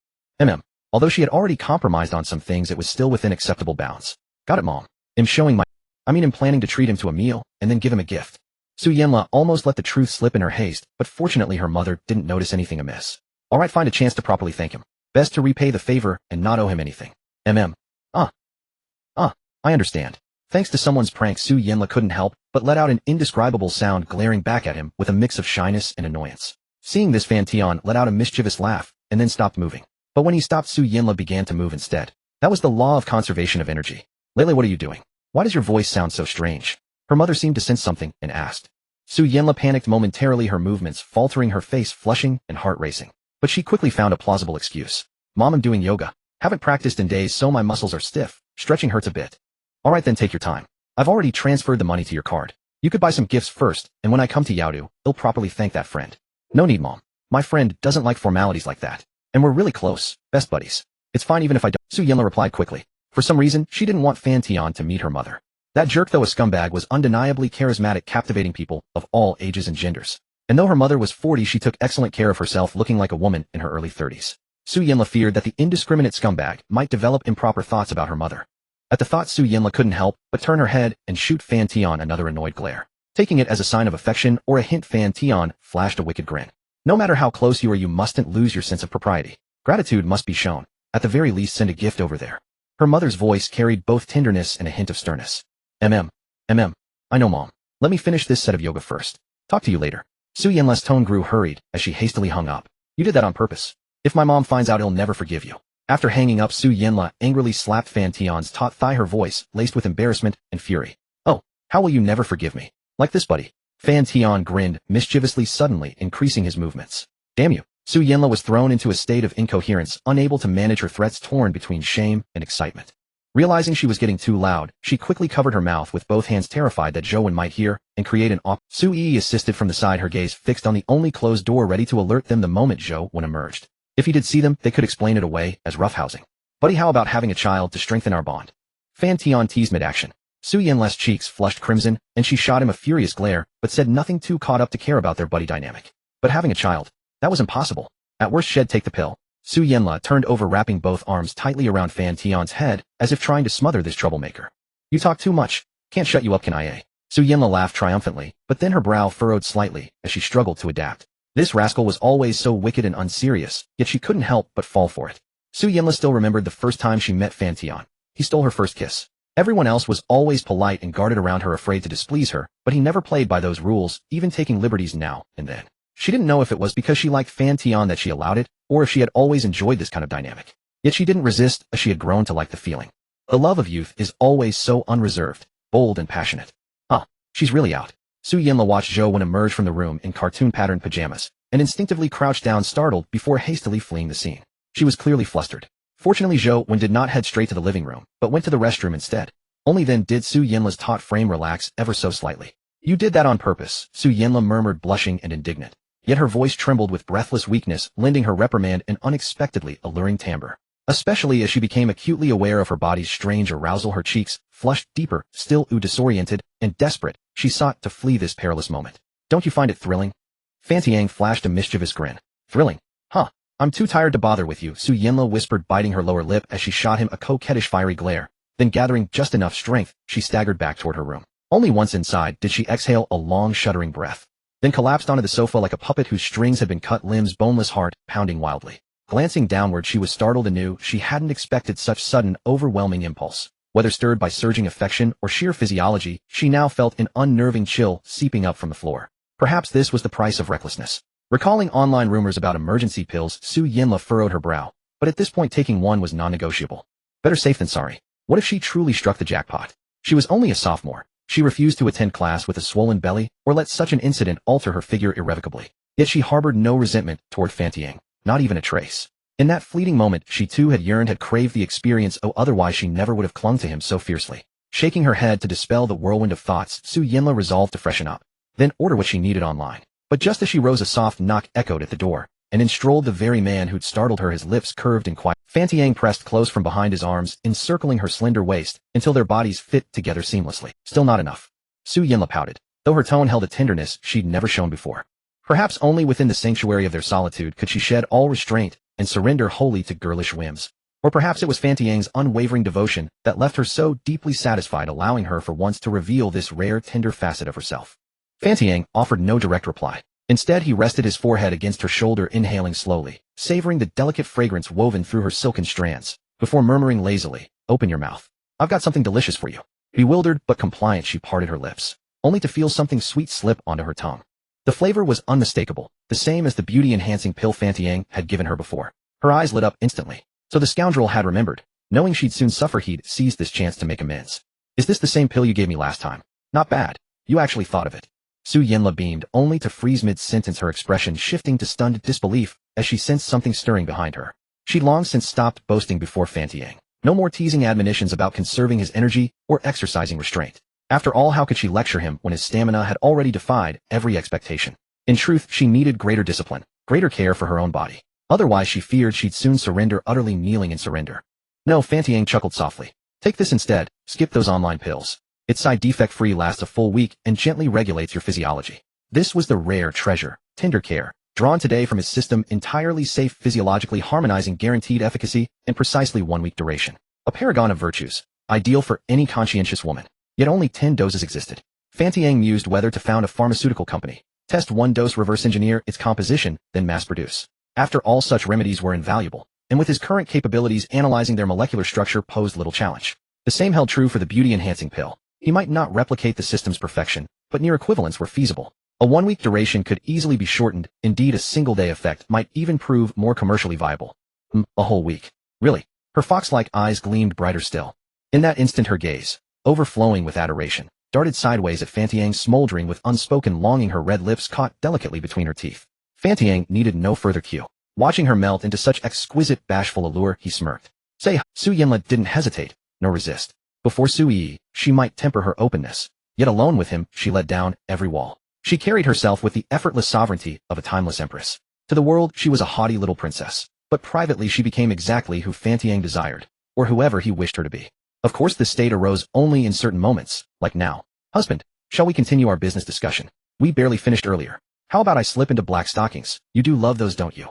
Although she had already compromised on some things, it was still within acceptable bounds. Got it, Mom. I'm planning to treat him to a meal and then give him a gift. Su Yanla almost let the truth slip in her haste, but fortunately her mother didn't notice anything amiss. Alright, find a chance to properly thank him. Best to repay the favor and not owe him anything. I understand. Thanks to someone's prank, Su Yanla couldn't help but let out an indescribable sound, glaring back at him with a mix of shyness and annoyance. Seeing this, Fan Tian let out a mischievous laugh and then stopped moving. But when he stopped, Su Yanla began to move instead. That was the law of conservation of energy. Lele, what are you doing? Why does your voice sound so strange? Her mother seemed to sense something and asked. Su Yanla panicked momentarily, her movements faltering, her face flushing and heart racing. But she quickly found a plausible excuse. Mom, I'm doing yoga. Haven't practiced in days, so my muscles are stiff. Stretching hurts a bit. Alright then, take your time. I've already transferred the money to your card. You could buy some gifts first, and when I come to Yaodu, I'll properly thank that friend. No need, Mom. My friend doesn't like formalities like that. And we're really close, best buddies. It's fine even if I don't, Su Yanla replied quickly. For some reason, she didn't want Fan Tian to meet her mother. That jerk, though a scumbag, was undeniably charismatic, captivating people of all ages and genders. And though her mother was 40, she took excellent care of herself, looking like a woman in her early 30s. Su Yanla feared that the indiscriminate scumbag might develop improper thoughts about her mother. At the thought, Su Yanla couldn't help but turn her head and shoot Fan Tian another annoyed glare. Taking it as a sign of affection or a hint, Fan Tian flashed a wicked grin. No matter how close you are, you mustn't lose your sense of propriety. Gratitude must be shown. At the very least, send a gift over there. Her mother's voice carried both tenderness and a hint of sternness. I know, Mom. Let me finish this set of yoga first. Talk to you later. Su Yanla's tone grew hurried as she hastily hung up. You did that on purpose. If my mom finds out, I'll never forgive you. After hanging up, Su Yanla angrily slapped Fan Tian's taut thigh, her voice laced with embarrassment and fury. Oh, how will you never forgive me? Like this, buddy? Fan Tian grinned mischievously, suddenly increasing his movements. Damn you. Su Yanla was thrown into a state of incoherence, unable to manage her threats, torn between shame and excitement. Realizing she was getting too loud, she quickly covered her mouth with both hands, terrified that Zhou Wen might hear and create an op. Su Yi assisted from the side, her gaze fixed on the only closed door, ready to alert them the moment Zhou Wen emerged. If he did see them, they could explain it away as roughhousing. Buddy, how about having a child to strengthen our bond? Fan Tian teased mid-action. Su Yanla's cheeks flushed crimson, and she shot him a furious glare, but said nothing, too caught up to care about their buddy dynamic. But having a child, that was impossible. At worst she'd take the pill. Su Yenla turned over, wrapping both arms tightly around Fan Tian's head, as if trying to smother this troublemaker. You talk too much. Can't shut you up, can I? Su Yenla laughed triumphantly, but then her brow furrowed slightly, as she struggled to adapt. This rascal was always so wicked and unserious, yet she couldn't help but fall for it. Su Yenla still remembered the first time she met Fan Tian. He stole her first kiss. Everyone else was always polite and guarded around her, afraid to displease her, but he never played by those rules, even taking liberties now and then. She didn't know if it was because she liked Fan Tian that she allowed it, or if she had always enjoyed this kind of dynamic. Yet she didn't resist, as she had grown to like the feeling. The love of youth is always so unreserved, bold and passionate. She's really out. Su Yenla watched Zhou Wen emerge from the room in cartoon-patterned pajamas, and instinctively crouched down, startled, before hastily fleeing the scene. She was clearly flustered. Fortunately, Zhou Wen did not head straight to the living room, but went to the restroom instead. Only then did Su Yenla's taut frame relax ever so slightly. You did that on purpose, Su Yenla murmured, blushing and indignant. Yet her voice trembled with breathless weakness, lending her reprimand an unexpectedly alluring timbre. Especially as she became acutely aware of her body's strange arousal. Her cheeks flushed deeper, still disoriented and desperate. She sought to flee this perilous moment. Don't you find it thrilling? Fan Tian flashed a mischievous grin. Thrilling? Huh. I'm too tired to bother with you, Su Yenla whispered, biting her lower lip as she shot him a coquettish fiery glare. Then, gathering just enough strength, she staggered back toward her room. Only once inside did she exhale a long, shuddering breath, then collapsed onto the sofa like a puppet whose strings had been cut, limbs boneless, heart pounding wildly. Glancing downward, she was startled anew. She hadn't expected such sudden, overwhelming impulse. Whether stirred by surging affection or sheer physiology, she now felt an unnerving chill seeping up from the floor. Perhaps this was the price of recklessness. Recalling online rumors about emergency pills, Su Yenla furrowed her brow, but at this point taking one was non-negotiable. Better safe than sorry. What if she truly struck the jackpot? She was only a sophomore. She refused to attend class with a swollen belly, or let such an incident alter her figure irrevocably. Yet she harbored no resentment toward Fan Tian. Not even a trace. In that fleeting moment, she too had yearned, had craved the experience. Otherwise she never would have clung to him so fiercely. Shaking her head to dispel the whirlwind of thoughts, Su Yenla resolved to freshen up, then order what she needed online. But just as she rose, a soft knock echoed at the door, and in strolled the very man who'd startled her. His lips curved in quiet. Fan Tian pressed close from behind, his arms encircling her slender waist until their bodies fit together seamlessly. Still not enough. Su Yenla pouted, though her tone held a tenderness she'd never shown before. Perhaps only within the sanctuary of their solitude could she shed all restraint and surrender wholly to girlish whims. Or perhaps it was Fan Tian's unwavering devotion that left her so deeply satisfied, allowing her for once to reveal this rare, tender facet of herself. Fan Tian offered no direct reply. Instead, he rested his forehead against her shoulder, inhaling slowly, savoring the delicate fragrance woven through her silken strands, before murmuring lazily, "Open your mouth. I've got something delicious for you." Bewildered but compliant, she parted her lips, only to feel something sweet slip onto her tongue. The flavor was unmistakable, the same as the beauty-enhancing pill Fan Tian had given her before. Her eyes lit up instantly. So the scoundrel had remembered. Knowing she'd soon suffer, he'd seized this chance to make amends. "Is this the same pill you gave me last time? Not bad. You actually thought of it." Su Yenla beamed, only to freeze mid-sentence, her expression shifting to stunned disbelief as she sensed something stirring behind her. She'd long since stopped boasting before Fan Tian. No more teasing admonitions about conserving his energy or exercising restraint. After all, how could she lecture him when his stamina had already defied every expectation? In truth, she needed greater discipline, greater care for her own body. Otherwise, she feared she'd soon surrender, utterly kneeling in surrender. "No," Fan Tian chuckled softly. "Take this instead. Skip those online pills. It's side defect-free, lasts a full week, and gently regulates your physiology." This was the rare treasure, tender care, drawn today from his system, entirely safe, physiologically harmonizing, guaranteed efficacy, and precisely 1 week duration. A paragon of virtues, ideal for any conscientious woman. Yet only 10 doses existed. Fan Tian mused whether to found a pharmaceutical company, test one dose, reverse engineer its composition, then mass produce. After all, such remedies were invaluable, and with his current capabilities, analyzing their molecular structure posed little challenge. The same held true for the beauty-enhancing pill. He might not replicate the system's perfection, but near equivalents were feasible. A 1 week duration could easily be shortened. Indeed, a single-day effect might even prove more commercially viable. A whole week. Really? Her fox-like eyes gleamed brighter still. In that instant, her gaze, overflowing with adoration, darted sideways at Fan Tian, smoldering with unspoken longing. Her red lips caught delicately between her teeth. Fan Tian needed no further cue. Watching her melt into such exquisite, bashful allure, he smirked. "Say." Su Yenla didn't hesitate, nor resist. Before Su Yi, she might temper her openness. Yet alone with him, she let down every wall. She carried herself with the effortless sovereignty of a timeless empress. To the world, she was a haughty little princess. But privately, she became exactly who Fan Tian desired, or whoever he wished her to be. Of course, this state arose only in certain moments, like now. "Husband, shall we continue our business discussion? We barely finished earlier. How about I slip into black stockings? You do love those, don't you?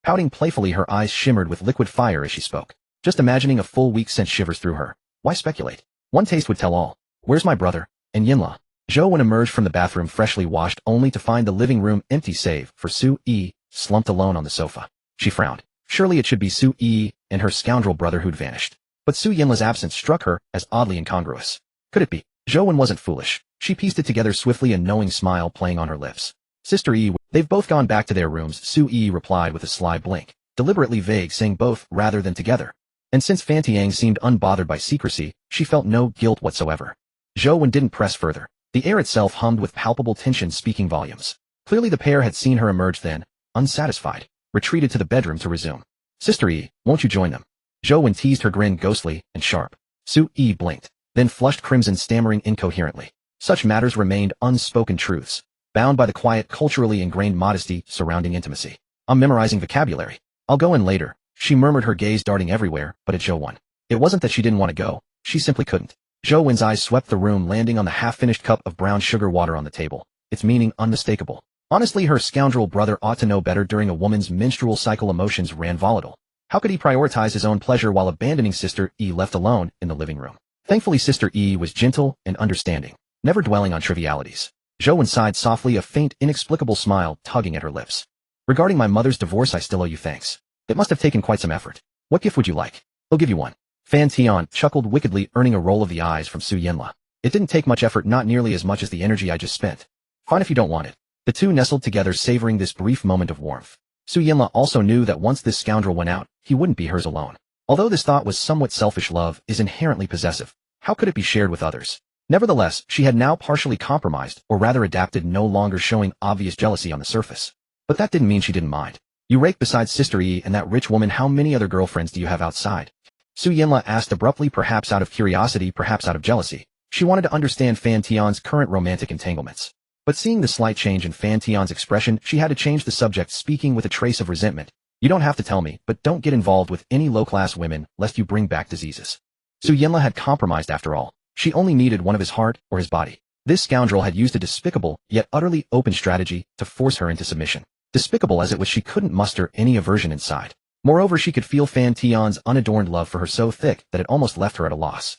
Pouting playfully, her eyes shimmered with liquid fire as she spoke. Just imagining a full week sent shivers through her. Why speculate? One taste would tell all. Where's my brother? And Yinla? Zhou emerged from the bathroom freshly washed only to find the living room empty save for Su Yi, slumped alone on the sofa. She frowned. Surely it should be Su Yi and her scoundrel brother who'd vanished. But Su Yinla's absence struck her as oddly incongruous. Could it be? Zhou wasn't foolish. She pieced it together swiftly, a knowing smile playing on her lips. Sister Yi, they've both gone back to their rooms, Su Yi replied with a sly blink, deliberately vague, saying both rather than together. And since Fan Tian seemed unbothered by secrecy, she felt no guilt whatsoever. Zhou didn't press further. The air itself hummed with palpable tension, speaking volumes. Clearly the pair had seen her emerge, then, unsatisfied, retreated to the bedroom to resume. Sister Yi, won't you join them? Zhou teased, her grin ghostly and sharp. Su Yi blinked, then flushed crimson, stammering incoherently. Such matters remained unspoken truths, bound by the quiet, culturally ingrained modesty surrounding intimacy. I'm memorizing vocabulary. I'll go in later, she murmured, her gaze darting everywhere but at Zhou. It wasn't that she didn't want to go, she simply couldn't. Zhou's eyes swept the room, landing on the half-finished cup of brown sugar water on the table, its meaning unmistakable. Honestly, her scoundrel brother ought to know better. During a woman's menstrual cycle, emotions ran volatile. How could he prioritize his own pleasure while abandoning Sister Yi left alone in the living room? Thankfully, Sister Yi was gentle and understanding, never dwelling on trivialities. Zhou sighed softly, a faint, inexplicable smile tugging at her lips. Regarding my mother's divorce, I still owe you thanks. It must have taken quite some effort. What gift would you like? I'll give you one. Fan Tian chuckled wickedly, earning a roll of the eyes from Su Yinla. It didn't take much effort, not nearly as much as the energy I just spent. Fine if you don't want it. The two nestled together, savoring this brief moment of warmth. Su Yinla also knew that once this scoundrel went out, he wouldn't be hers alone. Although this thought was somewhat selfish, love is inherently possessive. How could it be shared with others? Nevertheless, she had now partially compromised, or rather adapted, no longer showing obvious jealousy on the surface. But that didn't mean she didn't mind. You rake besides Sister Yi and that rich woman, how many other girlfriends do you have outside? Su Yinla asked abruptly, perhaps out of curiosity, perhaps out of jealousy. She wanted to understand Fan Tian's current romantic entanglements. But seeing the slight change in Fan Tian's expression, she had to change the subject, speaking with a trace of resentment. You don't have to tell me, but don't get involved with any low-class women, lest you bring back diseases. Su Yinla had compromised after all. She only needed one of his heart or his body. This scoundrel had used a despicable, yet utterly open strategy to force her into submission. Despicable as it was, she couldn't muster any aversion inside. Moreover, she could feel Fan Tian's unadorned love for her so thick that it almost left her at a loss.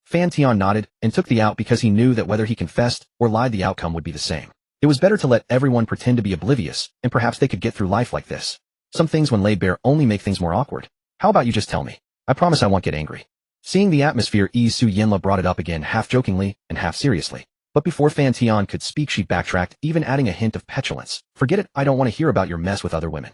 Fan Tian nodded and took the out because he knew that whether he confessed or lied, the outcome would be the same. It was better to let everyone pretend to be oblivious, and perhaps they could get through life like this. Some things when laid bare only make things more awkward. How about you just tell me? I promise I won't get angry. Seeing the atmosphere ease, Su Yinla brought it up again, half jokingly and half seriously. But before Fan Tian could speak, she backtracked, even adding a hint of petulance. Forget it, I don't want to hear about your mess with other women.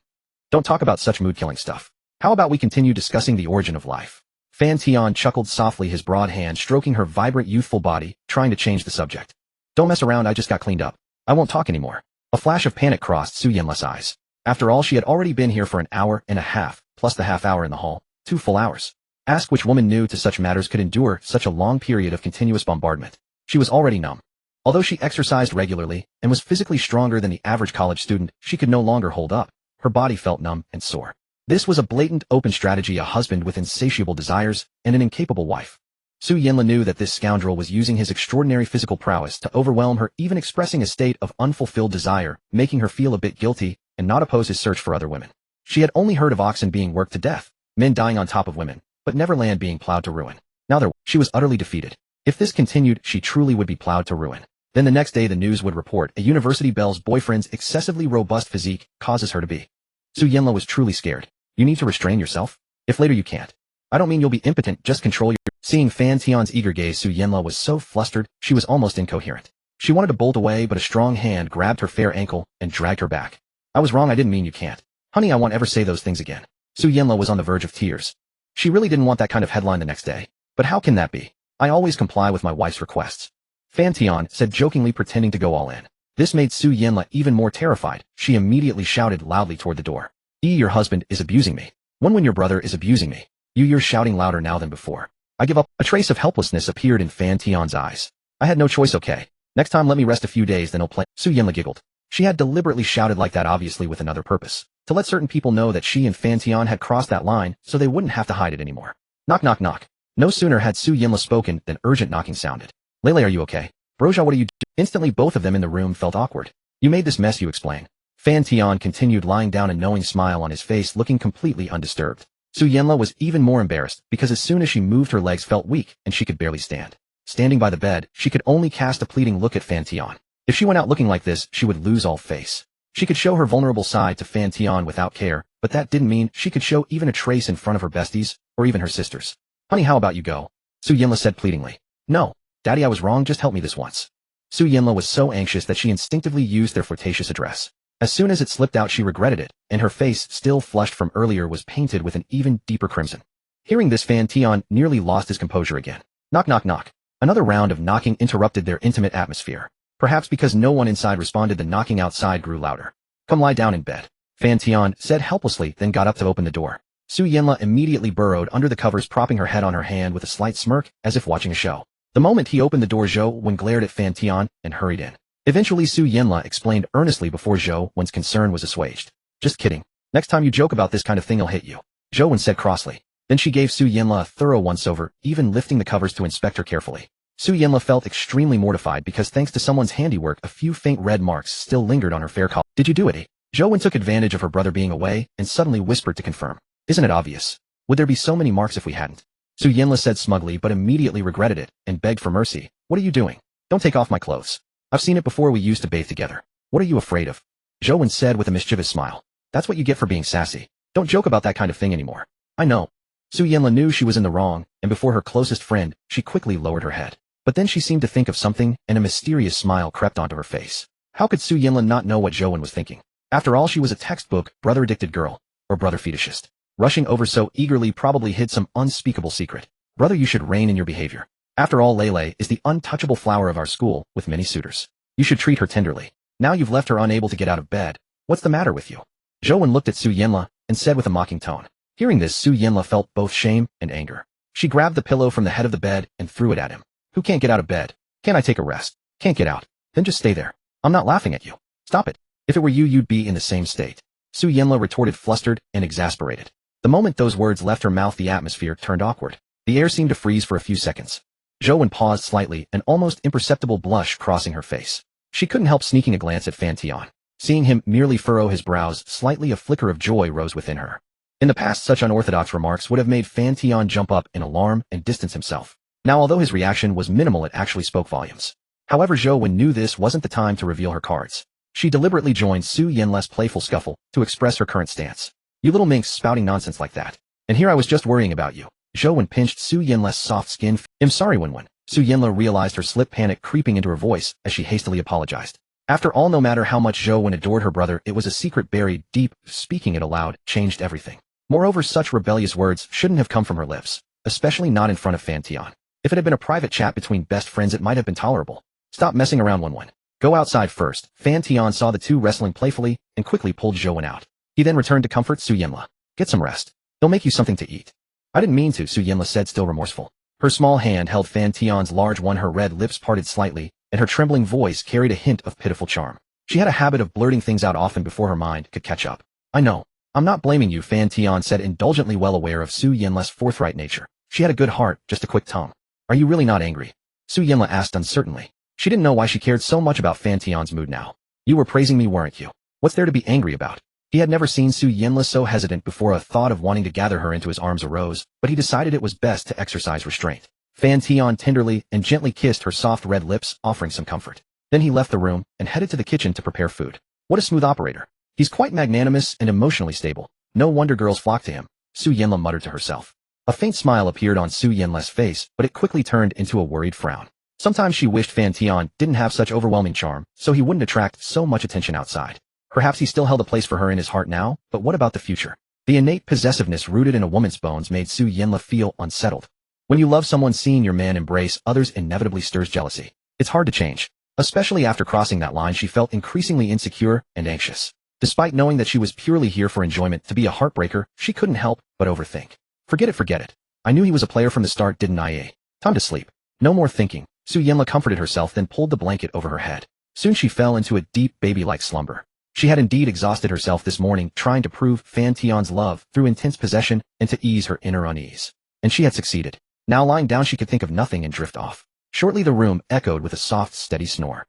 Don't talk about such mood-killing stuff. How about we continue discussing the origin of life? Fan Tian chuckled softly, his broad hand stroking her vibrant, youthful body, trying to change the subject. Don't mess around, I just got cleaned up. I won't talk anymore. A flash of panic crossed Su Yinla's eyes. After all, she had already been here for an hour and a half, plus the half hour in the hall, 2 full hours. Ask which woman new to such matters could endure such a long period of continuous bombardment. She was already numb. Although she exercised regularly and was physically stronger than the average college student, she could no longer hold up. Her body felt numb and sore. This was a blatant, open strategy, a husband with insatiable desires and an incapable wife. Su Yinla knew that this scoundrel was using his extraordinary physical prowess to overwhelm her, even expressing a state of unfulfilled desire, making her feel a bit guilty and not oppose his search for other women. She had only heard of oxen being worked to death, men dying on top of women, but never land being plowed to ruin. Now she was utterly defeated. If this continued, she truly would be plowed to ruin. Then the next day the news would report a university belle's boyfriend's excessively robust physique causes her to be. Su Yinla was truly scared. You need to restrain yourself. If later you can't. I don't mean you'll be impotent, just control your... Seeing Fan Tian's eager gaze, Su Yinla was so flustered, she was almost incoherent. She wanted to bolt away, but a strong hand grabbed her fair ankle and dragged her back. I was wrong, I didn't mean you can't. Honey, I won't ever say those things again. Su Yinla was on the verge of tears. She really didn't want that kind of headline the next day. But how can that be? I always comply with my wife's requests. Fan Tian said jokingly, pretending to go all in. This made Su Yinla even more terrified. She immediately shouted loudly toward the door. Your husband is abusing me. When your brother is abusing me. You're shouting louder now than before. I give up. A trace of helplessness appeared in Fan Tian's eyes. I had no choice, okay. Next time let me rest a few days, then I'll play. Su Yinla giggled. She had deliberately shouted like that, obviously with another purpose. To let certain people know that she and Fan Tian had crossed that line, so they wouldn't have to hide it anymore. Knock knock knock. No sooner had Su Yinla spoken than urgent knocking sounded. Lele, are you okay? Broja, what are you doing? Instantly both of them in the room felt awkward. You made this mess, you explain. Fan Tian continued, lying down, a knowing smile on his face, looking completely undisturbed. Su Yenla was even more embarrassed, because as soon as she moved, her legs felt weak, and she could barely stand. Standing by the bed, she could only cast a pleading look at Fan Tian. If she went out looking like this, she would lose all face. She could show her vulnerable side to Fan Tian without care, but that didn't mean she could show even a trace in front of her besties, or even her sisters. Honey, how about you go? Su Yenla said pleadingly. No, Daddy, I was wrong, just help me this once. Su Yenla was so anxious that she instinctively used their flirtatious address. As soon as it slipped out, she regretted it, and her face, still flushed from earlier, was painted with an even deeper crimson. Hearing this, Fan Tian nearly lost his composure again. Knock, knock, knock. Another round of knocking interrupted their intimate atmosphere. Perhaps because no one inside responded, the knocking outside grew louder. Come lie down in bed, Fan Tian said helplessly, then got up to open the door. Su Yenla immediately burrowed under the covers, propping her head on her hand with a slight smirk, as if watching a show. The moment he opened the door, Zhou Wen glared at Fan Tian and hurried in. Eventually, Su Yenla explained earnestly before Zhou Wen's concern was assuaged. Just kidding. Next time you joke about this kind of thing, I'll hit you, Zhou Wen said crossly. Then she gave Su Yenla a thorough once-over, even lifting the covers to inspect her carefully. Su Yenla felt extremely mortified because thanks to someone's handiwork, a few faint red marks still lingered on her fair collar. Did you do it? Zhou Wen took advantage of her brother being away and suddenly whispered to confirm. Isn't it obvious? Would there be so many marks if we hadn't? Su Yenla said smugly, but immediately regretted it and begged for mercy. What are you doing? Don't take off my clothes. I've seen it before, we used to bathe together. What are you afraid of? Zhou Wen said with a mischievous smile. That's what you get for being sassy. Don't joke about that kind of thing anymore. I know. Su Yenla knew she was in the wrong, and before her closest friend, she quickly lowered her head. But then she seemed to think of something, and a mysterious smile crept onto her face. How could Su Yenla not know what Zhou Wen was thinking? After all, she was a textbook brother-addicted girl, or brother fetishist. Rushing over so eagerly probably hid some unspeakable secret. Brother, you should rein in your behavior. After all, Lele is the untouchable flower of our school, with many suitors. You should treat her tenderly. Now you've left her unable to get out of bed. What's the matter with you? Zhou Wen looked at Su Yenla and said with a mocking tone. Hearing this, Su Yenla felt both shame and anger. She grabbed the pillow from the head of the bed and threw it at him. Who can't get out of bed? Can't I take a rest? Can't get out? Then just stay there. I'm not laughing at you. Stop it. If it were you, you'd be in the same state. Su Yenla retorted, flustered and exasperated. The moment those words left her mouth, the atmosphere turned awkward. The air seemed to freeze for a few seconds. Zhou Wen paused slightly, an almost imperceptible blush crossing her face. She couldn't help sneaking a glance at Fan Tian. Seeing him merely furrow his brows slightly, a flicker of joy rose within her. In the past, such unorthodox remarks would have made Fan Tian jump up in alarm and distance himself. Now, although his reaction was minimal, it actually spoke volumes. However, Zhou Wen knew this wasn't the time to reveal her cards. She deliberately joined Su Yenla's playful scuffle to express her current stance. You little minx, spouting nonsense like that. And here I was just worrying about you. Zhou Wen pinched Su Yenla's soft skin. I'm sorry, Wen. Su Yenla realized her slip, panic creeping into her voice as she hastily apologized. After all, no matter how much Zhou Wen adored her brother, it was a secret buried deep. Speaking it aloud changed everything. Moreover, such rebellious words shouldn't have come from her lips, especially not in front of Fan Tian. If it had been a private chat between best friends, it might have been tolerable. Stop messing around, Wen. Go outside first. Fan Tian saw the two wrestling playfully and quickly pulled Zhou Wen out. He then returned to comfort Su Yenla. Get some rest. They'll make you something to eat. I didn't mean to, Su Yenla said, still remorseful. Her small hand held Fan Tian's large one, her red lips parted slightly, and her trembling voice carried a hint of pitiful charm. She had a habit of blurting things out often before her mind could catch up. I know. I'm not blaming you, Fan Tian said, indulgently, well aware of Su Yenla's forthright nature. She had a good heart, just a quick tongue. Are you really not angry? Su Yenla asked uncertainly. She didn't know why she cared so much about Fan Tian's mood now. You were praising me, weren't you? What's there to be angry about? He had never seen Su Yenla so hesitant before. A thought of wanting to gather her into his arms arose, but he decided it was best to exercise restraint. Fan Tian tenderly and gently kissed her soft red lips, offering some comfort. Then he left the room and headed to the kitchen to prepare food. What a smooth operator. He's quite magnanimous and emotionally stable. No wonder girls flock to him, Su Yenla muttered to herself. A faint smile appeared on Su Yenla's face, but it quickly turned into a worried frown. Sometimes she wished Fan Tian didn't have such overwhelming charm, so he wouldn't attract so much attention outside. Perhaps he still held a place for her in his heart now, but what about the future? The innate possessiveness rooted in a woman's bones made Su Yenla feel unsettled. When you love someone, seeing your man embrace others inevitably stirs jealousy. It's hard to change. Especially after crossing that line, she felt increasingly insecure and anxious. Despite knowing that she was purely here for enjoyment, to be a heartbreaker, she couldn't help but overthink. Forget it. I knew he was a player from the start, didn't I? Time to sleep. No more thinking. Su Yenla comforted herself, then pulled the blanket over her head. Soon she fell into a deep, baby-like slumber. She had indeed exhausted herself this morning trying to prove Fan Tian's love through intense possession and to ease her inner unease. And she had succeeded. Now lying down, she could think of nothing and drift off. Shortly the room echoed with a soft, steady snore.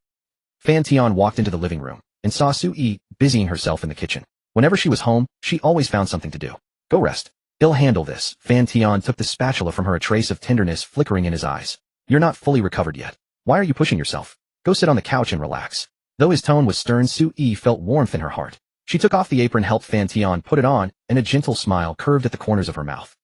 Fan Tian walked into the living room. and saw Sui busying herself in the kitchen. Whenever she was home, she always found something to do. Go rest. He'll handle this. Fan Tian took the spatula from her, a trace of tenderness flickering in his eyes. You're not fully recovered yet. Why are you pushing yourself? Go sit on the couch and relax. Though his tone was stern, Sui felt warmth in her heart. She took off the apron, helped Fan Tian put it on, and a gentle smile curved at the corners of her mouth.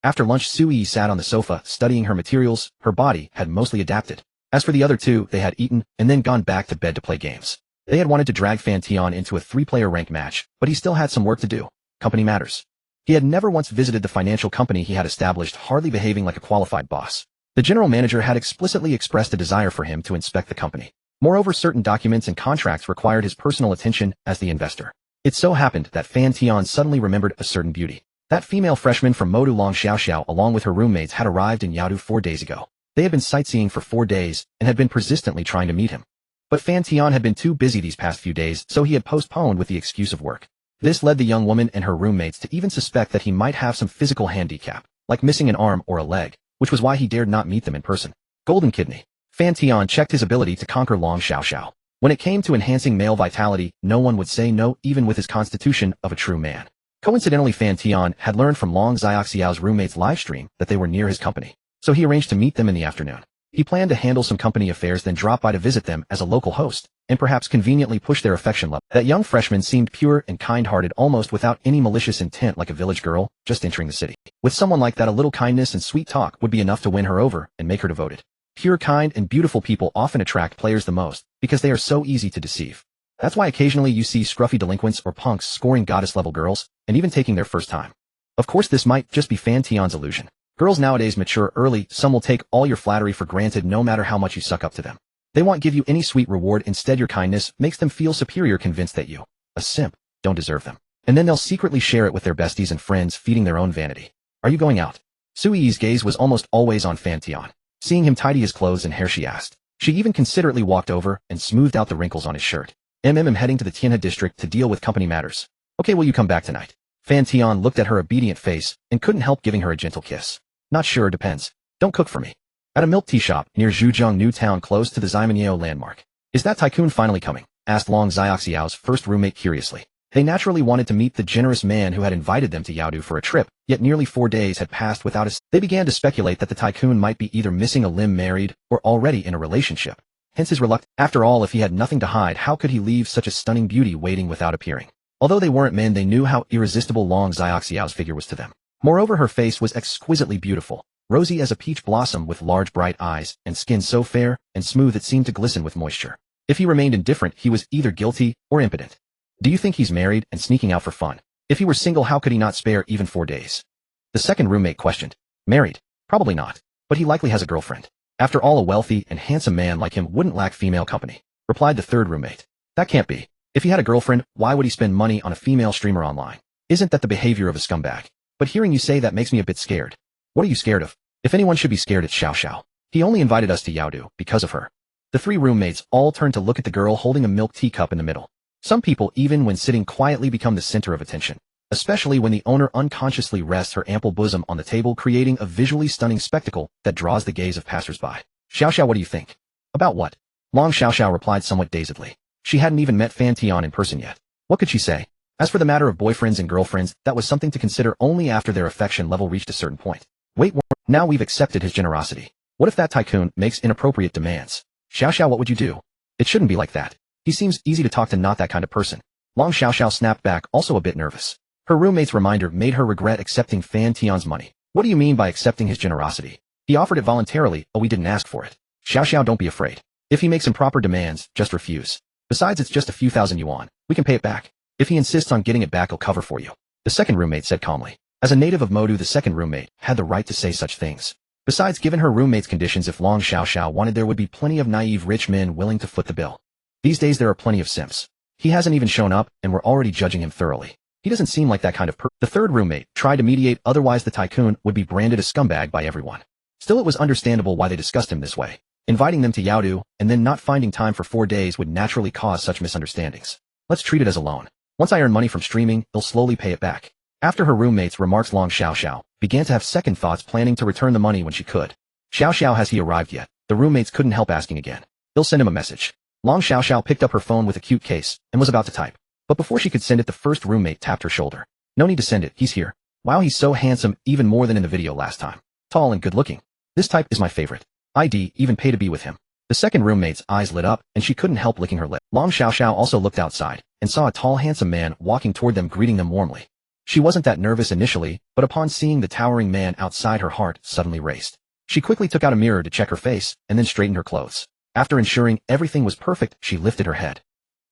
After lunch, Sui sat on the sofa, studying her materials. Her body had mostly adapted. As for the other two, they had eaten and then gone back to bed to play games. They had wanted to drag Fan Tian into a 3-player rank match, but he still had some work to do. Company matters. He had never once visited the financial company he had established, hardly behaving like a qualified boss. The general manager had explicitly expressed a desire for him to inspect the company. Moreover, certain documents and contracts required his personal attention as the investor. It so happened that Fan Tian suddenly remembered a certain beauty. That female freshman from Modu, Long Xiaoxiao, along with her roommates, had arrived in Yaodu 4 days ago. They had been sightseeing for 4 days and had been persistently trying to meet him. But Fan Tian had been too busy these past few days, so he had postponed with the excuse of work. This led the young woman and her roommates to even suspect that he might have some physical handicap, like missing an arm or a leg, which was why he dared not meet them in person. Golden kidney. Fan Tian checked his ability to conquer Long Xiaoxiao. When it came to enhancing male vitality, no one would say no, even with his constitution of a true man. Coincidentally, Fan Tian had learned from Long Xiaoxiao's roommate's livestream that they were near his company, so he arranged to meet them in the afternoon. He planned to handle some company affairs, then drop by to visit them as a local host, and perhaps conveniently push their affection level. That young freshman seemed pure and kind-hearted, almost without any malicious intent, like a village girl just entering the city. With someone like that, a little kindness and sweet talk would be enough to win her over and make her devoted. Pure, kind, and beautiful people often attract players the most because they are so easy to deceive. That's why occasionally you see scruffy delinquents or punks scoring goddess-level girls and even taking their first time. Of course, this might just be Fan Tian's illusion. Girls nowadays mature early. Some will take all your flattery for granted no matter how much you suck up to them. They won't give you any sweet reward. Instead, your kindness makes them feel superior, convinced that you, a simp, don't deserve them. And then they'll secretly share it with their besties and friends, feeding their own vanity. Are you going out? Sui's gaze was almost always on Fan Tian. Seeing him tidy his clothes and hair, she asked. She even considerately walked over and smoothed out the wrinkles on his shirt. I'm heading to the Tianhe district to deal with company matters. Okay, will you come back tonight? Fan Tian looked at her obedient face and couldn't help giving her a gentle kiss. Not sure, depends. Don't cook for me. At a milk tea shop near Zhujiang New Town, close to the Ximenyo landmark. Is that tycoon finally coming? Asked Long Xiaoxiao's first roommate curiously. They naturally wanted to meet the generous man who had invited them to Yaodu for a trip, yet nearly 4 days had passed without a... They began to speculate that the tycoon might be either missing a limb, married, or already in a relationship. Hence his reluctance. After all, if he had nothing to hide, how could he leave such a stunning beauty waiting without appearing? Although they weren't men, they knew how irresistible Long Xiaoxiao's figure was to them. Moreover, her face was exquisitely beautiful, rosy as a peach blossom with large bright eyes, and skin so fair and smooth it seemed to glisten with moisture. If he remained indifferent, he was either guilty or impotent. Do you think he's married and sneaking out for fun? If he were single, how could he not spare even 4 days? The second roommate questioned. Married? Probably not. But he likely has a girlfriend. After all, a wealthy and handsome man like him wouldn't lack female company, replied the third roommate. That can't be. If he had a girlfriend, why would he spend money on a female streamer online? Isn't that the behavior of a scumbag? But hearing you say that makes me a bit scared. What are you scared of? If anyone should be scared, it's Xiao Xiao. He only invited us to Yaodu because of her. The 3 roommates all turned to look at the girl holding a milk teacup in the middle. Some people, even when sitting quietly, become the center of attention, especially when the owner unconsciously rests her ample bosom on the table, creating a visually stunning spectacle that draws the gaze of passersby. Xiao Xiao, what do you think? About what? Long Xiaoxiao replied somewhat dazedly. She hadn't even met Fan Tian in person yet. What could she say? As for the matter of boyfriends and girlfriends, that was something to consider only after their affection level reached a certain point. Wait, now we've accepted his generosity. What if that tycoon makes inappropriate demands? Xiao Xiao, what would you do? It shouldn't be like that. He seems easy to talk to, not that kind of person. Long Xiaoxiao snapped back, also a bit nervous. Her roommate's reminder made her regret accepting Fan Tian's money. What do you mean by accepting his generosity? He offered it voluntarily, oh, we didn't ask for it. Xiao Xiao, don't be afraid. If he makes improper demands, just refuse. Besides, it's just a few thousand yuan. We can pay it back. If he insists on getting it back, I'll cover for you. The second roommate said calmly. As a native of Modu, the second roommate had the right to say such things. Besides, given her roommate's conditions, if Long Xiaoxiao wanted, there would be plenty of naive rich men willing to foot the bill. These days there are plenty of simps. He hasn't even shown up, and we're already judging him thoroughly. He doesn't seem like that kind of person. The third roommate tried to mediate, otherwise the tycoon would be branded a scumbag by everyone. Still, it was understandable why they discussed him this way. Inviting them to Yaodu, and then not finding time for 4 days would naturally cause such misunderstandings. Let's treat it as a loan. Once I earn money from streaming, he'll slowly pay it back. After her roommate's remarks, Long Xiaoxiao began to have second thoughts, planning to return the money when she could. Xiao Xiao, has he arrived yet? The roommates couldn't help asking again. They'll send him a message. Long Xiaoxiao picked up her phone with a cute case and was about to type. But before she could send it, the first roommate tapped her shoulder. No need to send it, he's here. Wow, he's so handsome, even more than in the video last time. Tall and good looking. This type is my favorite. ID, even pay to be with him. The second roommate's eyes lit up, and she couldn't help licking her lip. Long Xiaoxiao also looked outside, and saw a tall handsome man walking toward them, greeting them warmly. She wasn't that nervous initially, but upon seeing the towering man outside, her heart suddenly raced. She quickly took out a mirror to check her face, and then straightened her clothes. After ensuring everything was perfect, she lifted her head.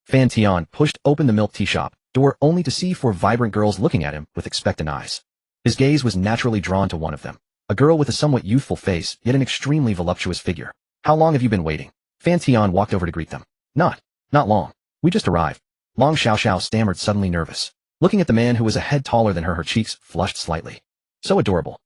Fan Tian pushed open the milk tea shop door only to see four vibrant girls looking at him with expectant eyes. His gaze was naturally drawn to one of them. A girl with a somewhat youthful face, yet an extremely voluptuous figure. How long have you been waiting? Fan Tian walked over to greet them. Not long. We just arrived. Long Xiaoxiao stammered, suddenly nervous. Looking at the man who was a head taller than her cheeks flushed slightly. So adorable.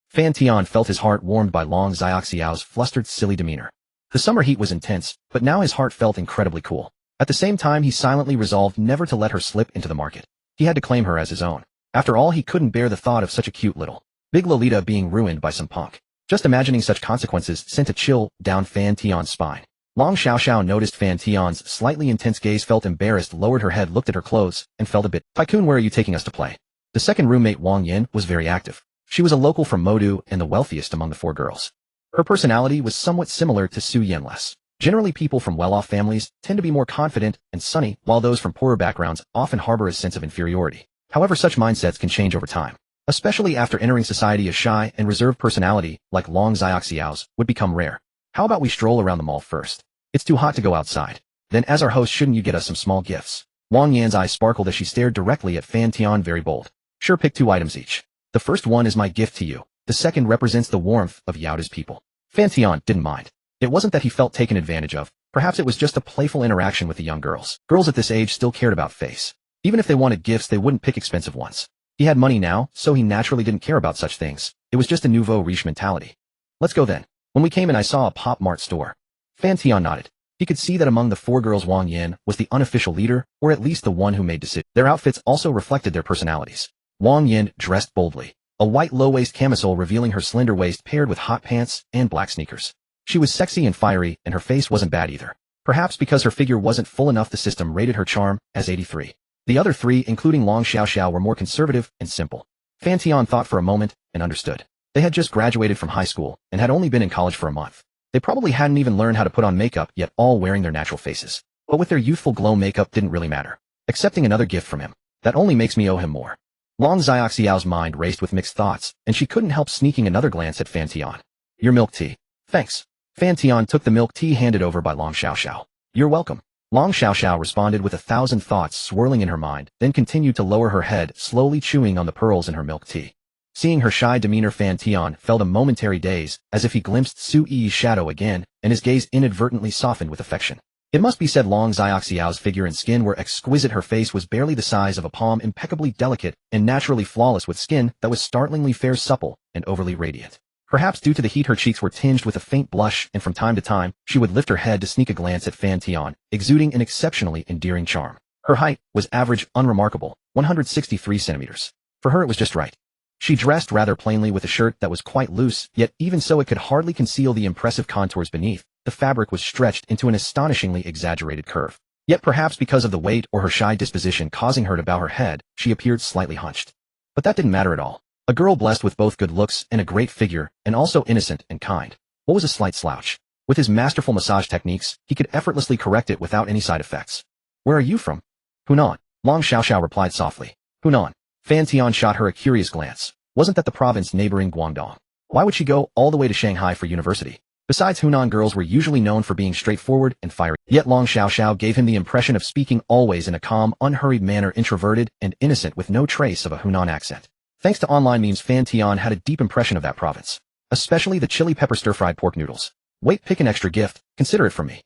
Fan Tian felt his heart warmed by Long Xiaoxiao's flustered, silly demeanor. The summer heat was intense, but now his heart felt incredibly cool. At the same time, he silently resolved never to let her slip into the market. He had to claim her as his own. After all, he couldn't bear the thought of such a cute little big Lolita being ruined by some punk. Just imagining such consequences sent a chill down Fan Tian's spine. Long Xiaoxiao noticed Fan Tian's slightly intense gaze, felt embarrassed, lowered her head, looked at her clothes, and felt a bit. Tycoon, where are you taking us to play? The second roommate, Wang Yin, was very active. She was a local from Modu and the wealthiest among the four girls. Her personality was somewhat similar to Su Yanless. Generally, people from well-off families tend to be more confident and sunny, while those from poorer backgrounds often harbor a sense of inferiority. However, such mindsets can change over time. Especially after entering society, a shy and reserved personality, like Long Xiaoxiao's, would become rare. How about we stroll around the mall first? It's too hot to go outside. Then, as our host, shouldn't you get us some small gifts? Wang Yan's eyes sparkled as she stared directly at Fan Tian, very bold. Sure, pick 2 items each. The first one is my gift to you. The second represents the warmth of Beauties people. Fan Tian didn't mind. It wasn't that he felt taken advantage of. Perhaps it was just a playful interaction with the young girls. Girls at this age still cared about face. Even if they wanted gifts, they wouldn't pick expensive ones. He had money now, so he naturally didn't care about such things. It was just a nouveau riche mentality. Let's go then. When we came in, I saw a Pop Mart store. Fan Tian nodded. He could see that among the four girls, Wang Yin was the unofficial leader, or at least the one who made decisions. Their outfits also reflected their personalities. Wang Yin dressed boldly. A white low-waist camisole revealing her slender waist paired with hot pants and black sneakers. She was sexy and fiery, and her face wasn't bad either. Perhaps because her figure wasn't full enough, the system rated her charm as 83. The other three, including Long Xiaoxiao, were more conservative and simple. Fan Tian thought for a moment and understood. They had just graduated from high school and had only been in college for a month. They probably hadn't even learned how to put on makeup yet, all wearing their natural faces. But with their youthful glow, makeup didn't really matter. Accepting another gift from him, that only makes me owe him more. Long Xiaoxiao's mind raced with mixed thoughts, and she couldn't help sneaking another glance at Fan Tian. Your milk tea. Thanks. Fan Tian took the milk tea handed over by Long Xiaoxiao. You're welcome. Long Xiaoxiao responded with 1,000 thoughts swirling in her mind, then continued to lower her head, slowly chewing on the pearls in her milk tea. Seeing her shy demeanor, Fan Tian felt a momentary daze, as if he glimpsed Su Yi's shadow again, and his gaze inadvertently softened with affection. It must be said Long Xiaoxiao's figure and skin were exquisite. Her face was barely the size of a palm, impeccably delicate and naturally flawless, with skin that was startlingly fair, supple, and overly radiant. Perhaps due to the heat, her cheeks were tinged with a faint blush, and from time to time, she would lift her head to sneak a glance at Fan Tian, exuding an exceptionally endearing charm. Her height was average, unremarkable, 163 centimeters. For her, it was just right. She dressed rather plainly with a shirt that was quite loose, yet even so it could hardly conceal the impressive contours beneath. The fabric was stretched into an astonishingly exaggerated curve. Yet perhaps because of the weight or her shy disposition causing her to bow her head, she appeared slightly hunched. But that didn't matter at all. A girl blessed with both good looks and a great figure, and also innocent and kind. What was a slight slouch? With his masterful massage techniques, he could effortlessly correct it without any side effects. Where are you from? Hunan. Long Xiaoxiao replied softly. Hunan. Fan Tian shot her a curious glance. Wasn't that the province neighboring Guangdong? Why would she go all the way to Shanghai for university? Besides, Hunan girls were usually known for being straightforward and fiery. Yet Long Xiaoxiao gave him the impression of speaking always in a calm, unhurried manner, introverted and innocent with no trace of a Hunan accent. Thanks to online memes, Fan Tian had a deep impression of that province. Especially the chili pepper stir-fried pork noodles. Wait, pick an extra gift, consider it from me.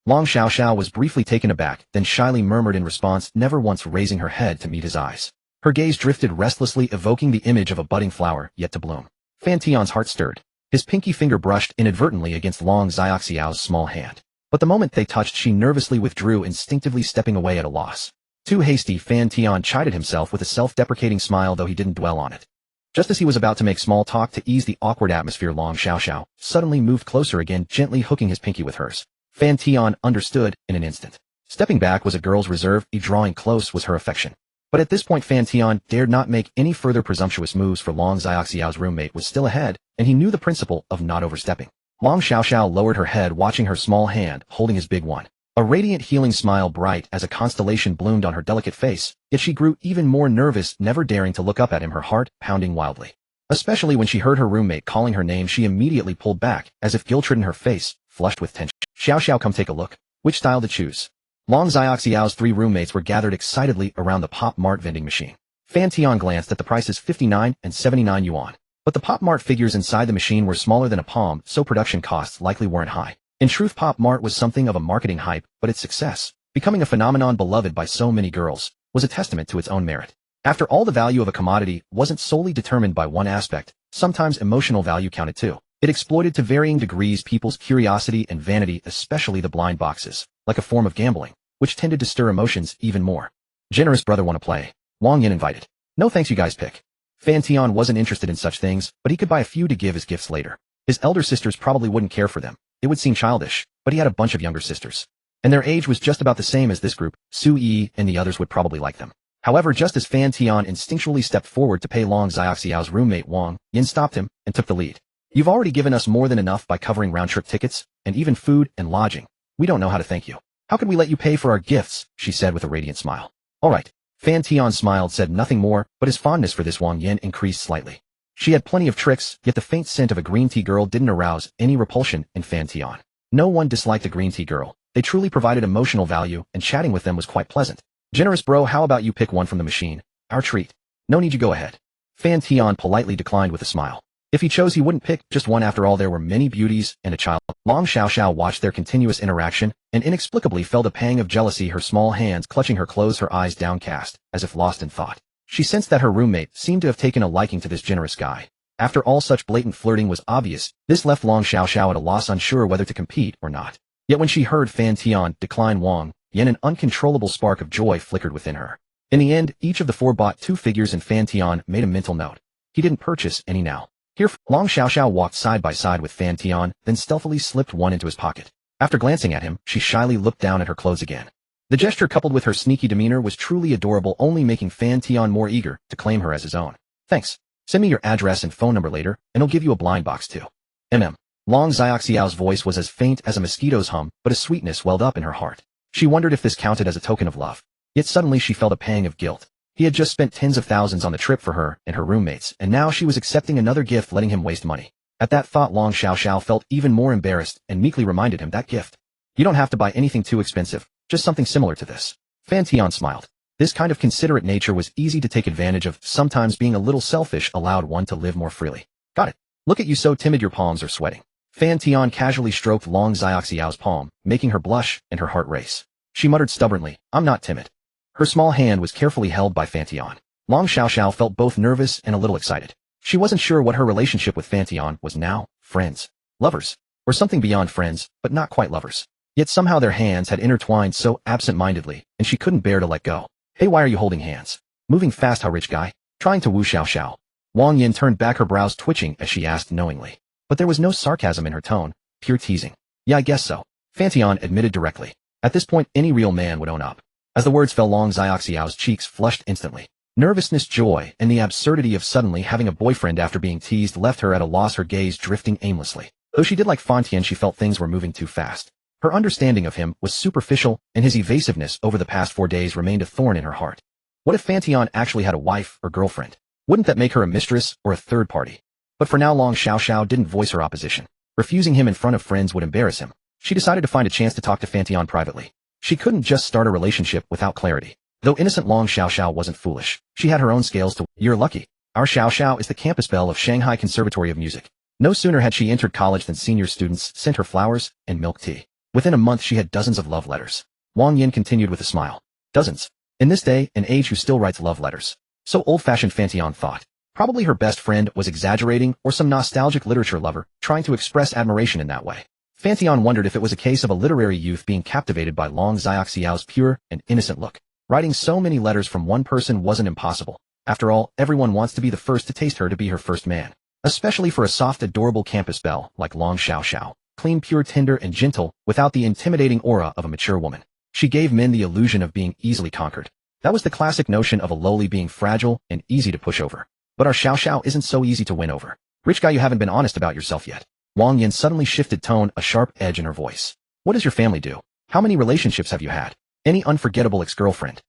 Long Xiaoxiao was briefly taken aback, then shyly murmured in response, never once raising her head to meet his eyes. Her gaze drifted restlessly, evoking the image of a budding flower yet to bloom. Fan Tian's heart stirred. His pinky finger brushed inadvertently against Long Xiaoxiao's small hand. But the moment they touched, she nervously withdrew, instinctively stepping away at a loss. Too hasty, Fan Tian chided himself with a self-deprecating smile, though he didn't dwell on it. Just as he was about to make small talk to ease the awkward atmosphere, Long Xiaoxiao suddenly moved closer again, gently hooking his pinky with hers. Fan Tian understood in an instant. Stepping back was a girl's reserve, drawing close was her affection. But at this point Fan Tian dared not make any further presumptuous moves, for Long Xiaoxiao's roommate was still ahead, and he knew the principle of not overstepping. Long Xiaoxiao lowered her head, watching her small hand holding his big one. A radiant healing smile bright as a constellation bloomed on her delicate face, yet she grew even more nervous, never daring to look up at him, her heart pounding wildly. Especially when she heard her roommate calling her name, she immediately pulled back, as if guilt-ridden, her face flushed with tension. Xiao Xiao, come take a look. Which style to choose? Long Xiaoxiao's 3 roommates were gathered excitedly around the Pop Mart vending machine. Fan Tian glanced at the prices, 59 and 79 yuan. But the Pop Mart figures inside the machine were smaller than a palm, so production costs likely weren't high. In truth, Pop Mart was something of a marketing hype, but its success, becoming a phenomenon beloved by so many girls, was a testament to its own merit. After all, the value of a commodity wasn't solely determined by one aspect. Sometimes emotional value counted too. It exploited to varying degrees people's curiosity and vanity, especially the blind boxes, like a form of gambling, which tended to stir emotions even more. Generous brother, wanna play? Wang Yin invited. No thanks, you guys pick. Fan Tian wasn't interested in such things, but he could buy a few to give as gifts later. His elder sisters probably wouldn't care for them. It would seem childish, but he had a bunch of younger sisters. And their age was just about the same as this group. Su Yi and the others would probably like them. However, just as Fan Tian instinctually stepped forward to pay, Long Xiaoxiao's roommate Wang Yin stopped him and took the lead. You've already given us more than enough by covering round-trip tickets, and even food and lodging. We don't know how to thank you. How could we let you pay for our gifts? She said with a radiant smile. All right. Fan Tian smiled, said nothing more, but his fondness for this Wang Yin increased slightly. She had plenty of tricks, yet the faint scent of a green tea girl didn't arouse any repulsion in Fan Tian. No one disliked a green tea girl. They truly provided emotional value, and chatting with them was quite pleasant. Generous bro, how about you pick one from the machine? Our treat. No need, you go ahead. Fan Tian politely declined with a smile. If he chose, he wouldn't pick just one. After all, there were many beauties and a child. Long Xiaoxiao watched their continuous interaction and inexplicably felt a pang of jealousy, her small hands clutching her clothes, her eyes downcast, as if lost in thought. She sensed that her roommate seemed to have taken a liking to this generous guy. After all, such blatant flirting was obvious. This left Long Xiaoxiao at a loss, unsure whether to compete or not. Yet when she heard Fan Tian decline Wang Yin, an uncontrollable spark of joy flickered within her. In the end, each of the 4 bought 2 figures, and Fan Tian made a mental note. He didn't purchase any now. Here, Long Xiaoxiao walked side by side with Fan Tian, then stealthily slipped one into his pocket. After glancing at him, she shyly looked down at her clothes again. The gesture, coupled with her sneaky demeanor, was truly adorable, only making Fan Tian more eager to claim her as his own. Thanks. Send me your address and phone number later, and I'll give you a blind box too. Long Xiaoxiao's voice was as faint as a mosquito's hum, but a sweetness welled up in her heart. She wondered if this counted as a token of love. Yet suddenly she felt a pang of guilt. He had just spent tens of thousands on the trip for her and her roommates, and now she was accepting another gift, letting him waste money. At that thought, Long Xiaoxiao felt even more embarrassed and meekly reminded him that gift. You don't have to buy anything too expensive, just something similar to this. Fan Tian smiled. This kind of considerate nature was easy to take advantage of. Sometimes being a little selfish allowed one to live more freely. Got it. Look at you, so timid, your palms are sweating. Fan Tian casually stroked Long Xiaoxiao's palm, making her blush and her heart race. She muttered stubbornly, I'm not timid. Her small hand was carefully held by Fan Tian. Long Xiaoxiao felt both nervous and a little excited. She wasn't sure what her relationship with Fan Tian was now, friends, lovers, or something beyond friends, but not quite lovers. Yet somehow their hands had intertwined so absent-mindedly, and she couldn't bear to let go. Hey, why are you holding hands? Moving fast, how, rich guy? Trying to woo Xiaoxiao. Wang Yin turned back, her brows twitching as she asked knowingly. But there was no sarcasm in her tone, pure teasing. Yeah, I guess so. Fan Tian admitted directly. At this point, any real man would own up. As the words fell, Long Xiaoxiao's cheeks flushed instantly. Nervousness, joy, and the absurdity of suddenly having a boyfriend after being teased left her at a loss, her gaze drifting aimlessly. Though she did like Fan Tian, she felt things were moving too fast. Her understanding of him was superficial, and his evasiveness over the past 4 days remained a thorn in her heart. What if Fan Tian actually had a wife or girlfriend? Wouldn't that make her a mistress or a third party? But for now, Long Xiaoxiao didn't voice her opposition. Refusing him in front of friends would embarrass him. She decided to find a chance to talk to Fan Tian privately. She couldn't just start a relationship without clarity. Though innocent, Long Xiaoxiao wasn't foolish. She had her own scales to. You're lucky. Our Xiaoxiao is the campus belle of Shanghai Conservatory of Music. No sooner had she entered college than senior students sent her flowers and milk tea. Within a month, she had dozens of love letters. Wang Yin continued with a smile. Dozens. In this day and age, who still writes love letters? So old-fashioned, Fan Tian thought. Probably her best friend was exaggerating, or some nostalgic literature lover trying to express admiration in that way. Fan Tian wondered if it was a case of a literary youth being captivated by Long Xiaoxiao's pure and innocent look. Writing so many letters from one person wasn't impossible. After all, everyone wants to be the first to taste her, to be her first man. Especially for a soft, adorable campus belle like Long Xiaoxiao. clean, pure, tender, and gentle, without the intimidating aura of a mature woman. She gave men the illusion of being easily conquered. That was the classic notion of a lowly being fragile and easy to push over. But our Xiao Xiao isn't so easy to win over. Rich guy, you haven't been honest about yourself yet. Wang Yin suddenly shifted tone, a sharp edge in her voice. What does your family do? How many relationships have you had? Any unforgettable ex-girlfriend?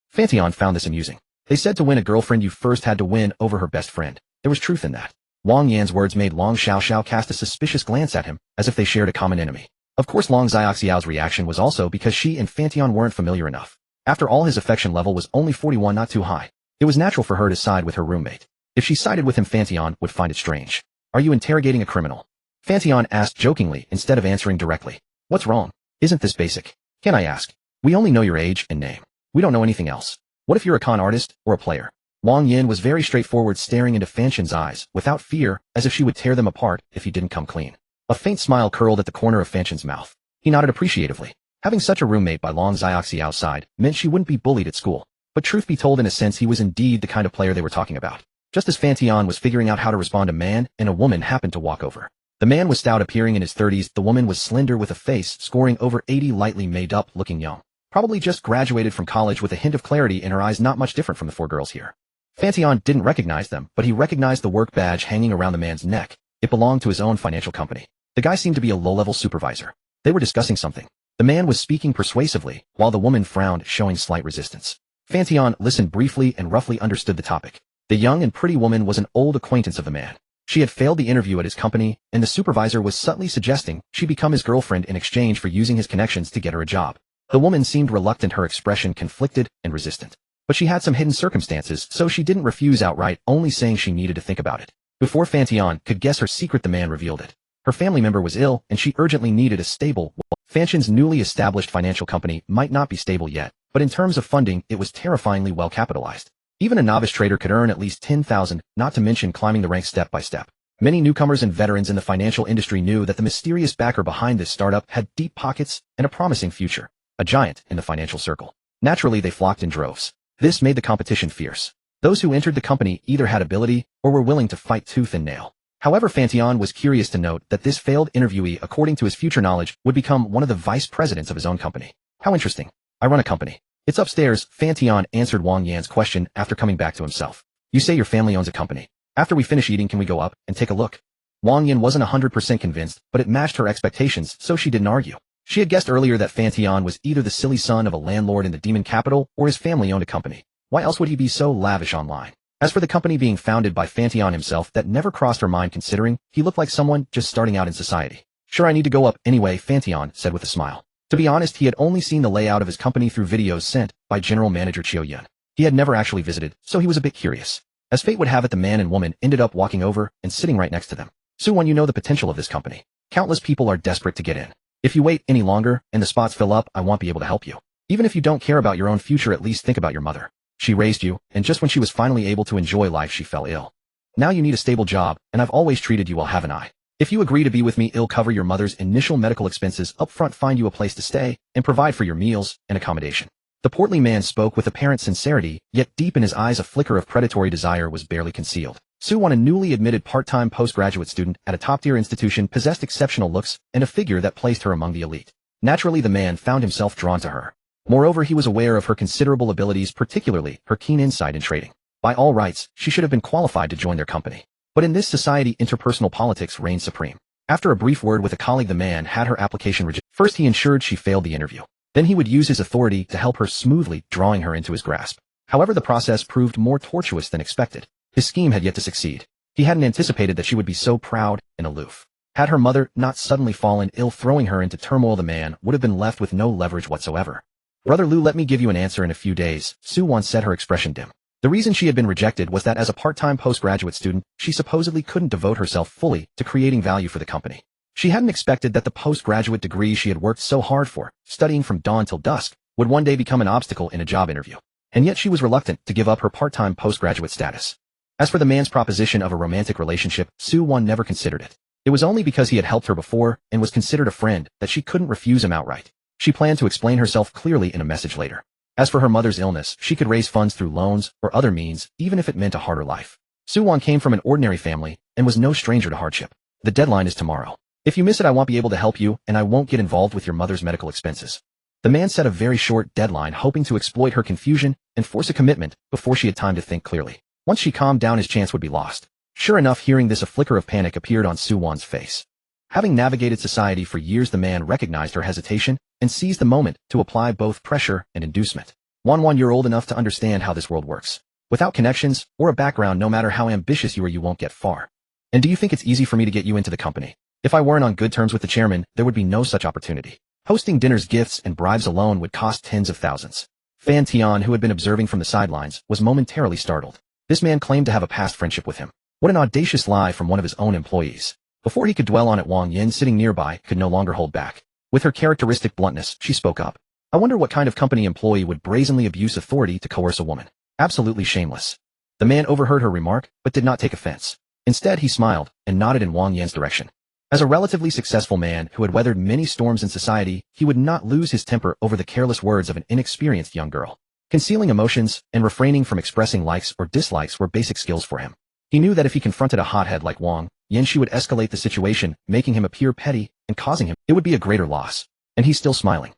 Fan Tian found this amusing. They said to win a girlfriend you first had to win over her best friend. There was truth in that. Wang Yan's words made Long Xiao Xiao cast a suspicious glance at him, as if they shared a common enemy. Of course, Long Xiaoxiao's reaction was also because she and Fan Tian weren't familiar enough. After all, his affection level was only 41, not too high. It was natural for her to side with her roommate. If she sided with him, Fan Tian would find it strange. Are you interrogating a criminal? Fan Tian asked jokingly instead of answering directly. What's wrong? Isn't this basic? Can I ask? We only know your age and name. We don't know anything else. What if you're a con artist or a player? Wang Yin was very straightforward, staring into Fan Tian's eyes, without fear, as if she would tear them apart if he didn't come clean. A faint smile curled at the corner of Fan Tian's mouth. He nodded appreciatively. Having such a roommate by Long Xiaoxiao's side meant she wouldn't be bullied at school. But truth be told, in a sense, he was indeed the kind of player they were talking about. Just as Fan Tian was figuring out how to respond, a man and a woman happened to walk over. The man was stout, appearing in his 30s. The woman was slender with a face scoring over 80, lightly made up, looking young. Probably just graduated from college, with a hint of clarity in her eyes, not much different from the four girls here. Fan Tian didn't recognize them, but he recognized the work badge hanging around the man's neck. It belonged to his own financial company. The guy seemed to be a low-level supervisor. They were discussing something. The man was speaking persuasively, while the woman frowned, showing slight resistance. Fan Tian listened briefly and roughly understood the topic. The young and pretty woman was an old acquaintance of the man. She had failed the interview at his company, and the supervisor was subtly suggesting she become his girlfriend in exchange for using his connections to get her a job. The woman seemed reluctant, her expression conflicted and resistant. But she had some hidden circumstances, so she didn't refuse outright, only saying she needed to think about it. Before Fan Tian could guess her secret, the man revealed it. Her family member was ill, and she urgently needed a stable. Fan Tian's newly established financial company might not be stable yet, but in terms of funding, it was terrifyingly well capitalized. Even a novice trader could earn at least 10,000, not to mention climbing the ranks step by step. Many newcomers and veterans in the financial industry knew that the mysterious backer behind this startup had deep pockets and a promising future. A giant in the financial circle. Naturally, they flocked in droves. This made the competition fierce. Those who entered the company either had ability or were willing to fight tooth and nail. However, Fan Tian was curious to note that this failed interviewee, according to his future knowledge, would become one of the vice presidents of his own company. How interesting. I run a company. It's upstairs. Fan Tian answered Wang Yan's question after coming back to himself. You say your family owns a company. After we finish eating, can we go up and take a look? Wang Yan wasn't 100% convinced, but it matched her expectations, so she didn't argue. She had guessed earlier that Fan Tian was either the silly son of a landlord in the demon capital or his family owned a company. Why else would he be so lavish online? As for the company being founded by Fan Tian himself, that never crossed her mind, considering he looked like someone just starting out in society. Sure, I need to go up anyway, Fan Tian said with a smile. To be honest, he had only seen the layout of his company through videos sent by General Manager Chiu Yun. He had never actually visited, so he was a bit curious. As fate would have it, the man and woman ended up walking over and sitting right next to them. Su-won, you know the potential of this company. Countless people are desperate to get in. If you wait any longer and the spots fill up, I won't be able to help you. Even if you don't care about your own future, at least think about your mother. She raised you, and just when she was finally able to enjoy life, she fell ill. Now you need a stable job, and I've always treated you well, haven't I? If you agree to be with me, I'll cover your mother's initial medical expenses up front, find you a place to stay, and provide for your meals and accommodation. The portly man spoke with apparent sincerity, yet deep in his eyes a flicker of predatory desire was barely concealed. Su-won, a newly admitted part-time postgraduate student at a top-tier institution, possessed exceptional looks and a figure that placed her among the elite. Naturally, the man found himself drawn to her. Moreover, he was aware of her considerable abilities, particularly her keen insight in trading. By all rights, she should have been qualified to join their company. But in this society, interpersonal politics reigned supreme. After a brief word with a colleague, the man had her application rejected. First, he ensured she failed the interview. Then he would use his authority to help her smoothly, drawing her into his grasp. However, the process proved more tortuous than expected. His scheme had yet to succeed. He hadn't anticipated that she would be so proud and aloof. Had her mother not suddenly fallen ill, throwing her into turmoil, the man would have been left with no leverage whatsoever. Brother Lu, let me give you an answer in a few days, Su-won said, her expression dim. The reason she had been rejected was that as a part-time postgraduate student, she supposedly couldn't devote herself fully to creating value for the company. She hadn't expected that the postgraduate degree she had worked so hard for, studying from dawn till dusk, would one day become an obstacle in a job interview. And yet she was reluctant to give up her part-time postgraduate status. As for the man's proposition of a romantic relationship, Su-won never considered it. It was only because he had helped her before and was considered a friend that she couldn't refuse him outright. She planned to explain herself clearly in a message later. As for her mother's illness, she could raise funds through loans or other means, even if it meant a harder life. Su-won came from an ordinary family and was no stranger to hardship. The deadline is tomorrow. If you miss it, I won't be able to help you, and I won't get involved with your mother's medical expenses. The man set a very short deadline, hoping to exploit her confusion and force a commitment before she had time to think clearly. Once she calmed down, his chance would be lost. Sure enough, hearing this, a flicker of panic appeared on Soo-won's face. Having navigated society for years, the man recognized her hesitation and seized the moment to apply both pressure and inducement. Won, you're old enough to understand how this world works. Without connections or a background, no matter how ambitious you are, you won't get far. And do you think it's easy for me to get you into the company? If I weren't on good terms with the chairman, there would be no such opportunity. Hosting dinners, gifts, and bribes alone would cost tens of thousands. Fan Tian, who had been observing from the sidelines, was momentarily startled. This man claimed to have a past friendship with him. What an audacious lie from one of his own employees. Before he could dwell on it, Wang Yin, sitting nearby, could no longer hold back. With her characteristic bluntness, she spoke up. I wonder what kind of company employee would brazenly abuse authority to coerce a woman. Absolutely shameless. The man overheard her remark, but did not take offense. Instead, he smiled and nodded in Wang Yin's direction. As a relatively successful man who had weathered many storms in society, he would not lose his temper over the careless words of an inexperienced young girl. Concealing emotions and refraining from expressing likes or dislikes were basic skills for him. He knew that if he confronted a hothead like Wang Yin, she would escalate the situation, making him appear petty and causing him it would be a greater loss. And he's still smiling.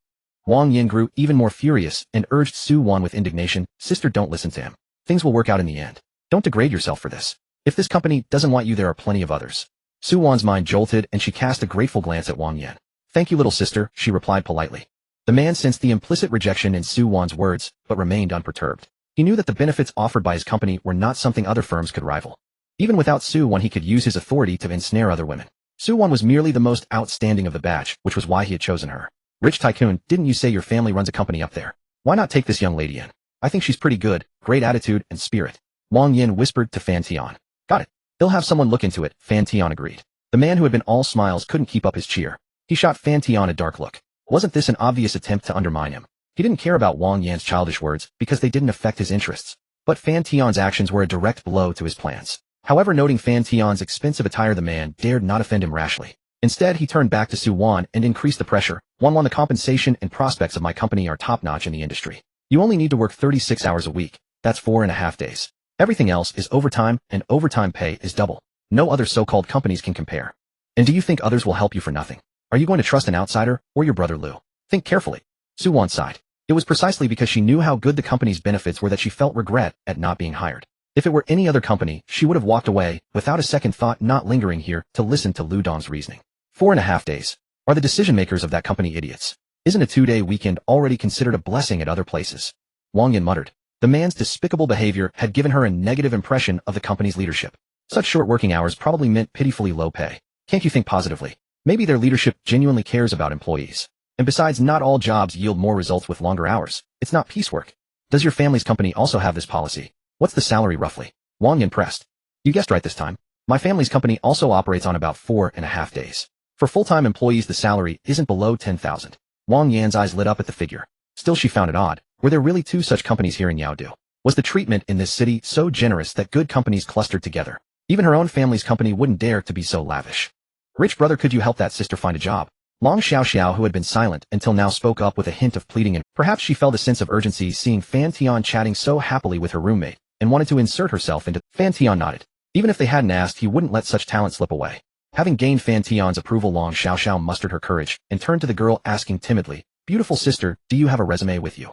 Wang Yin grew even more furious and urged Soo-won with indignation, Sister, don't listen to him. Things will work out in the end. Don't degrade yourself for this. If this company doesn't want you, there are plenty of others. Soo-won's mind jolted and she cast a grateful glance at Wang Yin. Thank you, little sister, she replied politely. The man sensed the implicit rejection in Soo-won's words, but remained unperturbed. He knew that the benefits offered by his company were not something other firms could rival. Even without Soo-won, he could use his authority to ensnare other women. Soo-won was merely the most outstanding of the batch, which was why he had chosen her. Rich tycoon, didn't you say your family runs a company up there? Why not take this young lady in? I think she's pretty good, great attitude and spirit. Wang Yin whispered to Fan Tian. Got it. They'll have someone look into it, Fan Tian agreed. The man who had been all smiles couldn't keep up his cheer. He shot Fan Tian a dark look. Wasn't this an obvious attempt to undermine him? He didn't care about Wang Yan's childish words because they didn't affect his interests. But Fan Tian's actions were a direct blow to his plans. However, noting Fan Tian's expensive attire, the man dared not offend him rashly. Instead, he turned back to Soo-won and increased the pressure. Won, the compensation and prospects of my company are top-notch in the industry. You only need to work 36 hours a week. That's 4.5 days. Everything else is overtime, and overtime pay is double. No other so-called companies can compare. And do you think others will help you for nothing? Are you going to trust an outsider or your brother Lou? Think carefully. Soo-won sighed. It was precisely because she knew how good the company's benefits were that she felt regret at not being hired. If it were any other company, she would have walked away, without a second thought, not lingering here to listen to Lu Dong's reasoning. 4.5 days. Are the decision-makers of that company idiots? Isn't a 2-day weekend already considered a blessing at other places? Wang Yin muttered. The man's despicable behavior had given her a negative impression of the company's leadership. Such short working hours probably meant pitifully low pay. Can't you think positively? Maybe their leadership genuinely cares about employees. And besides, not all jobs yield more results with longer hours. It's not piecework. Does your family's company also have this policy? What's the salary roughly? Wang Yin pressed. You guessed right this time. My family's company also operates on about 4.5 days. For full-time employees, the salary isn't below 10,000. Wang Yan's eyes lit up at the figure. Still, she found it odd. Were there really two such companies here in Yaodu? Was the treatment in this city so generous that good companies clustered together? Even her own family's company wouldn't dare to be so lavish. Rich brother, could you help that sister find a job? Long Xiaoxiao, who had been silent until now, spoke up with a hint of pleading, and perhaps she felt a sense of urgency seeing Fan Tian chatting so happily with her roommate, and wanted to insert herself into. Fan Tian nodded. Even if they hadn't asked, he wouldn't let such talent slip away. Having gained Fan Tian's approval, Long Xiaoxiao mustered her courage and turned to the girl, asking timidly, "Beautiful sister, do you have a resume with you?"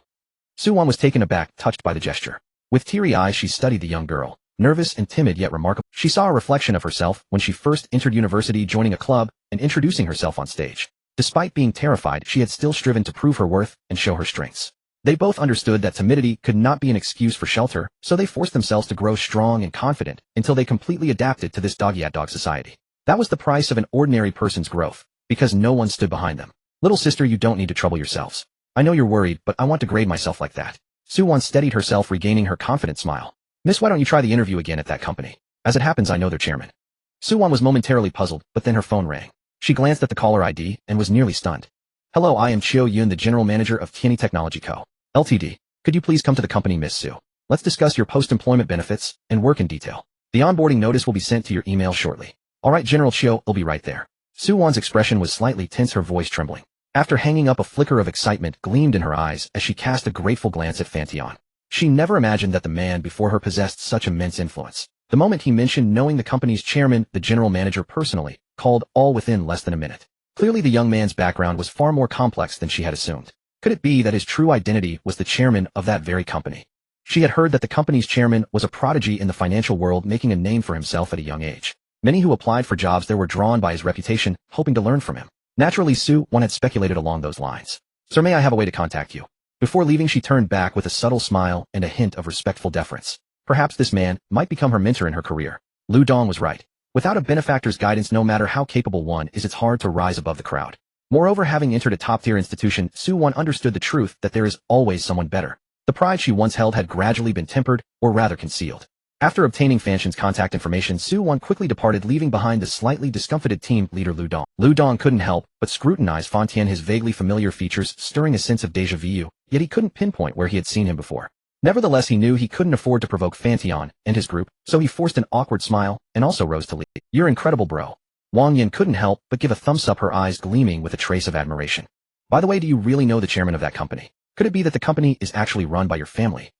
Soo-won was taken aback, touched by the gesture. With teary eyes, she studied the young girl. Nervous and timid yet remarkable, she saw a reflection of herself when she first entered university, joining a club and introducing herself on stage. Despite being terrified, she had still striven to prove her worth and show her strengths. They both understood that timidity could not be an excuse for shelter, so they forced themselves to grow strong and confident until they completely adapted to this dog-eat-dog society. That was the price of an ordinary person's growth, because no one stood behind them. Little sister, you don't need to trouble yourselves. I know you're worried, but I want to grade myself like that. Soo-won steadied herself, regaining her confident smile. Miss, why don't you try the interview again at that company? As it happens, I know their chairman. Soo-won was momentarily puzzled, but then her phone rang. She glanced at the caller ID and was nearly stunned. Hello, I am Chiu Yun, the general manager of Tianyi Technology Co. Ltd. Could you please come to the company, Miss Su? Let's discuss your post-employment benefits and work in detail. The onboarding notice will be sent to your email shortly. All right, General Chiu, I'll be right there. Soo-won's expression was slightly tense, her voice trembling. After hanging up, a flicker of excitement gleamed in her eyes as she cast a grateful glance at Fan Tian. She never imagined that the man before her possessed such immense influence. The moment he mentioned knowing the company's chairman, the general manager personally, called all within less than a minute. Clearly the young man's background was far more complex than she had assumed. Could it be that his true identity was the chairman of that very company? She had heard that the company's chairman was a prodigy in the financial world, making a name for himself at a young age. Many who applied for jobs there were drawn by his reputation, hoping to learn from him. Naturally, Su-won had speculated along those lines. "Sir, may I have a way to contact you?" Before leaving, she turned back with a subtle smile and a hint of respectful deference. Perhaps this man might become her mentor in her career. Lu Dong was right. Without a benefactor's guidance, no matter how capable one is, it's hard to rise above the crowd. Moreover, having entered a top-tier institution, Su-won understood the truth that there is always someone better. The pride she once held had gradually been tempered, or rather concealed. After obtaining Fan Tian's contact information, Su-won quickly departed, leaving behind the slightly discomfited team leader Lu Dong. Lu Dong couldn't help but scrutinize Fan Tian, his vaguely familiar features stirring a sense of déjà vu, yet he couldn't pinpoint where he had seen him before. Nevertheless, he knew he couldn't afford to provoke Fan Tian and his group, so he forced an awkward smile and also rose to leave. "You're incredible, bro." Wang Yin couldn't help but give a thumbs up, her eyes gleaming with a trace of admiration. "By the way, do you really know the chairman of that company? Could it be that the company is actually run by your family?"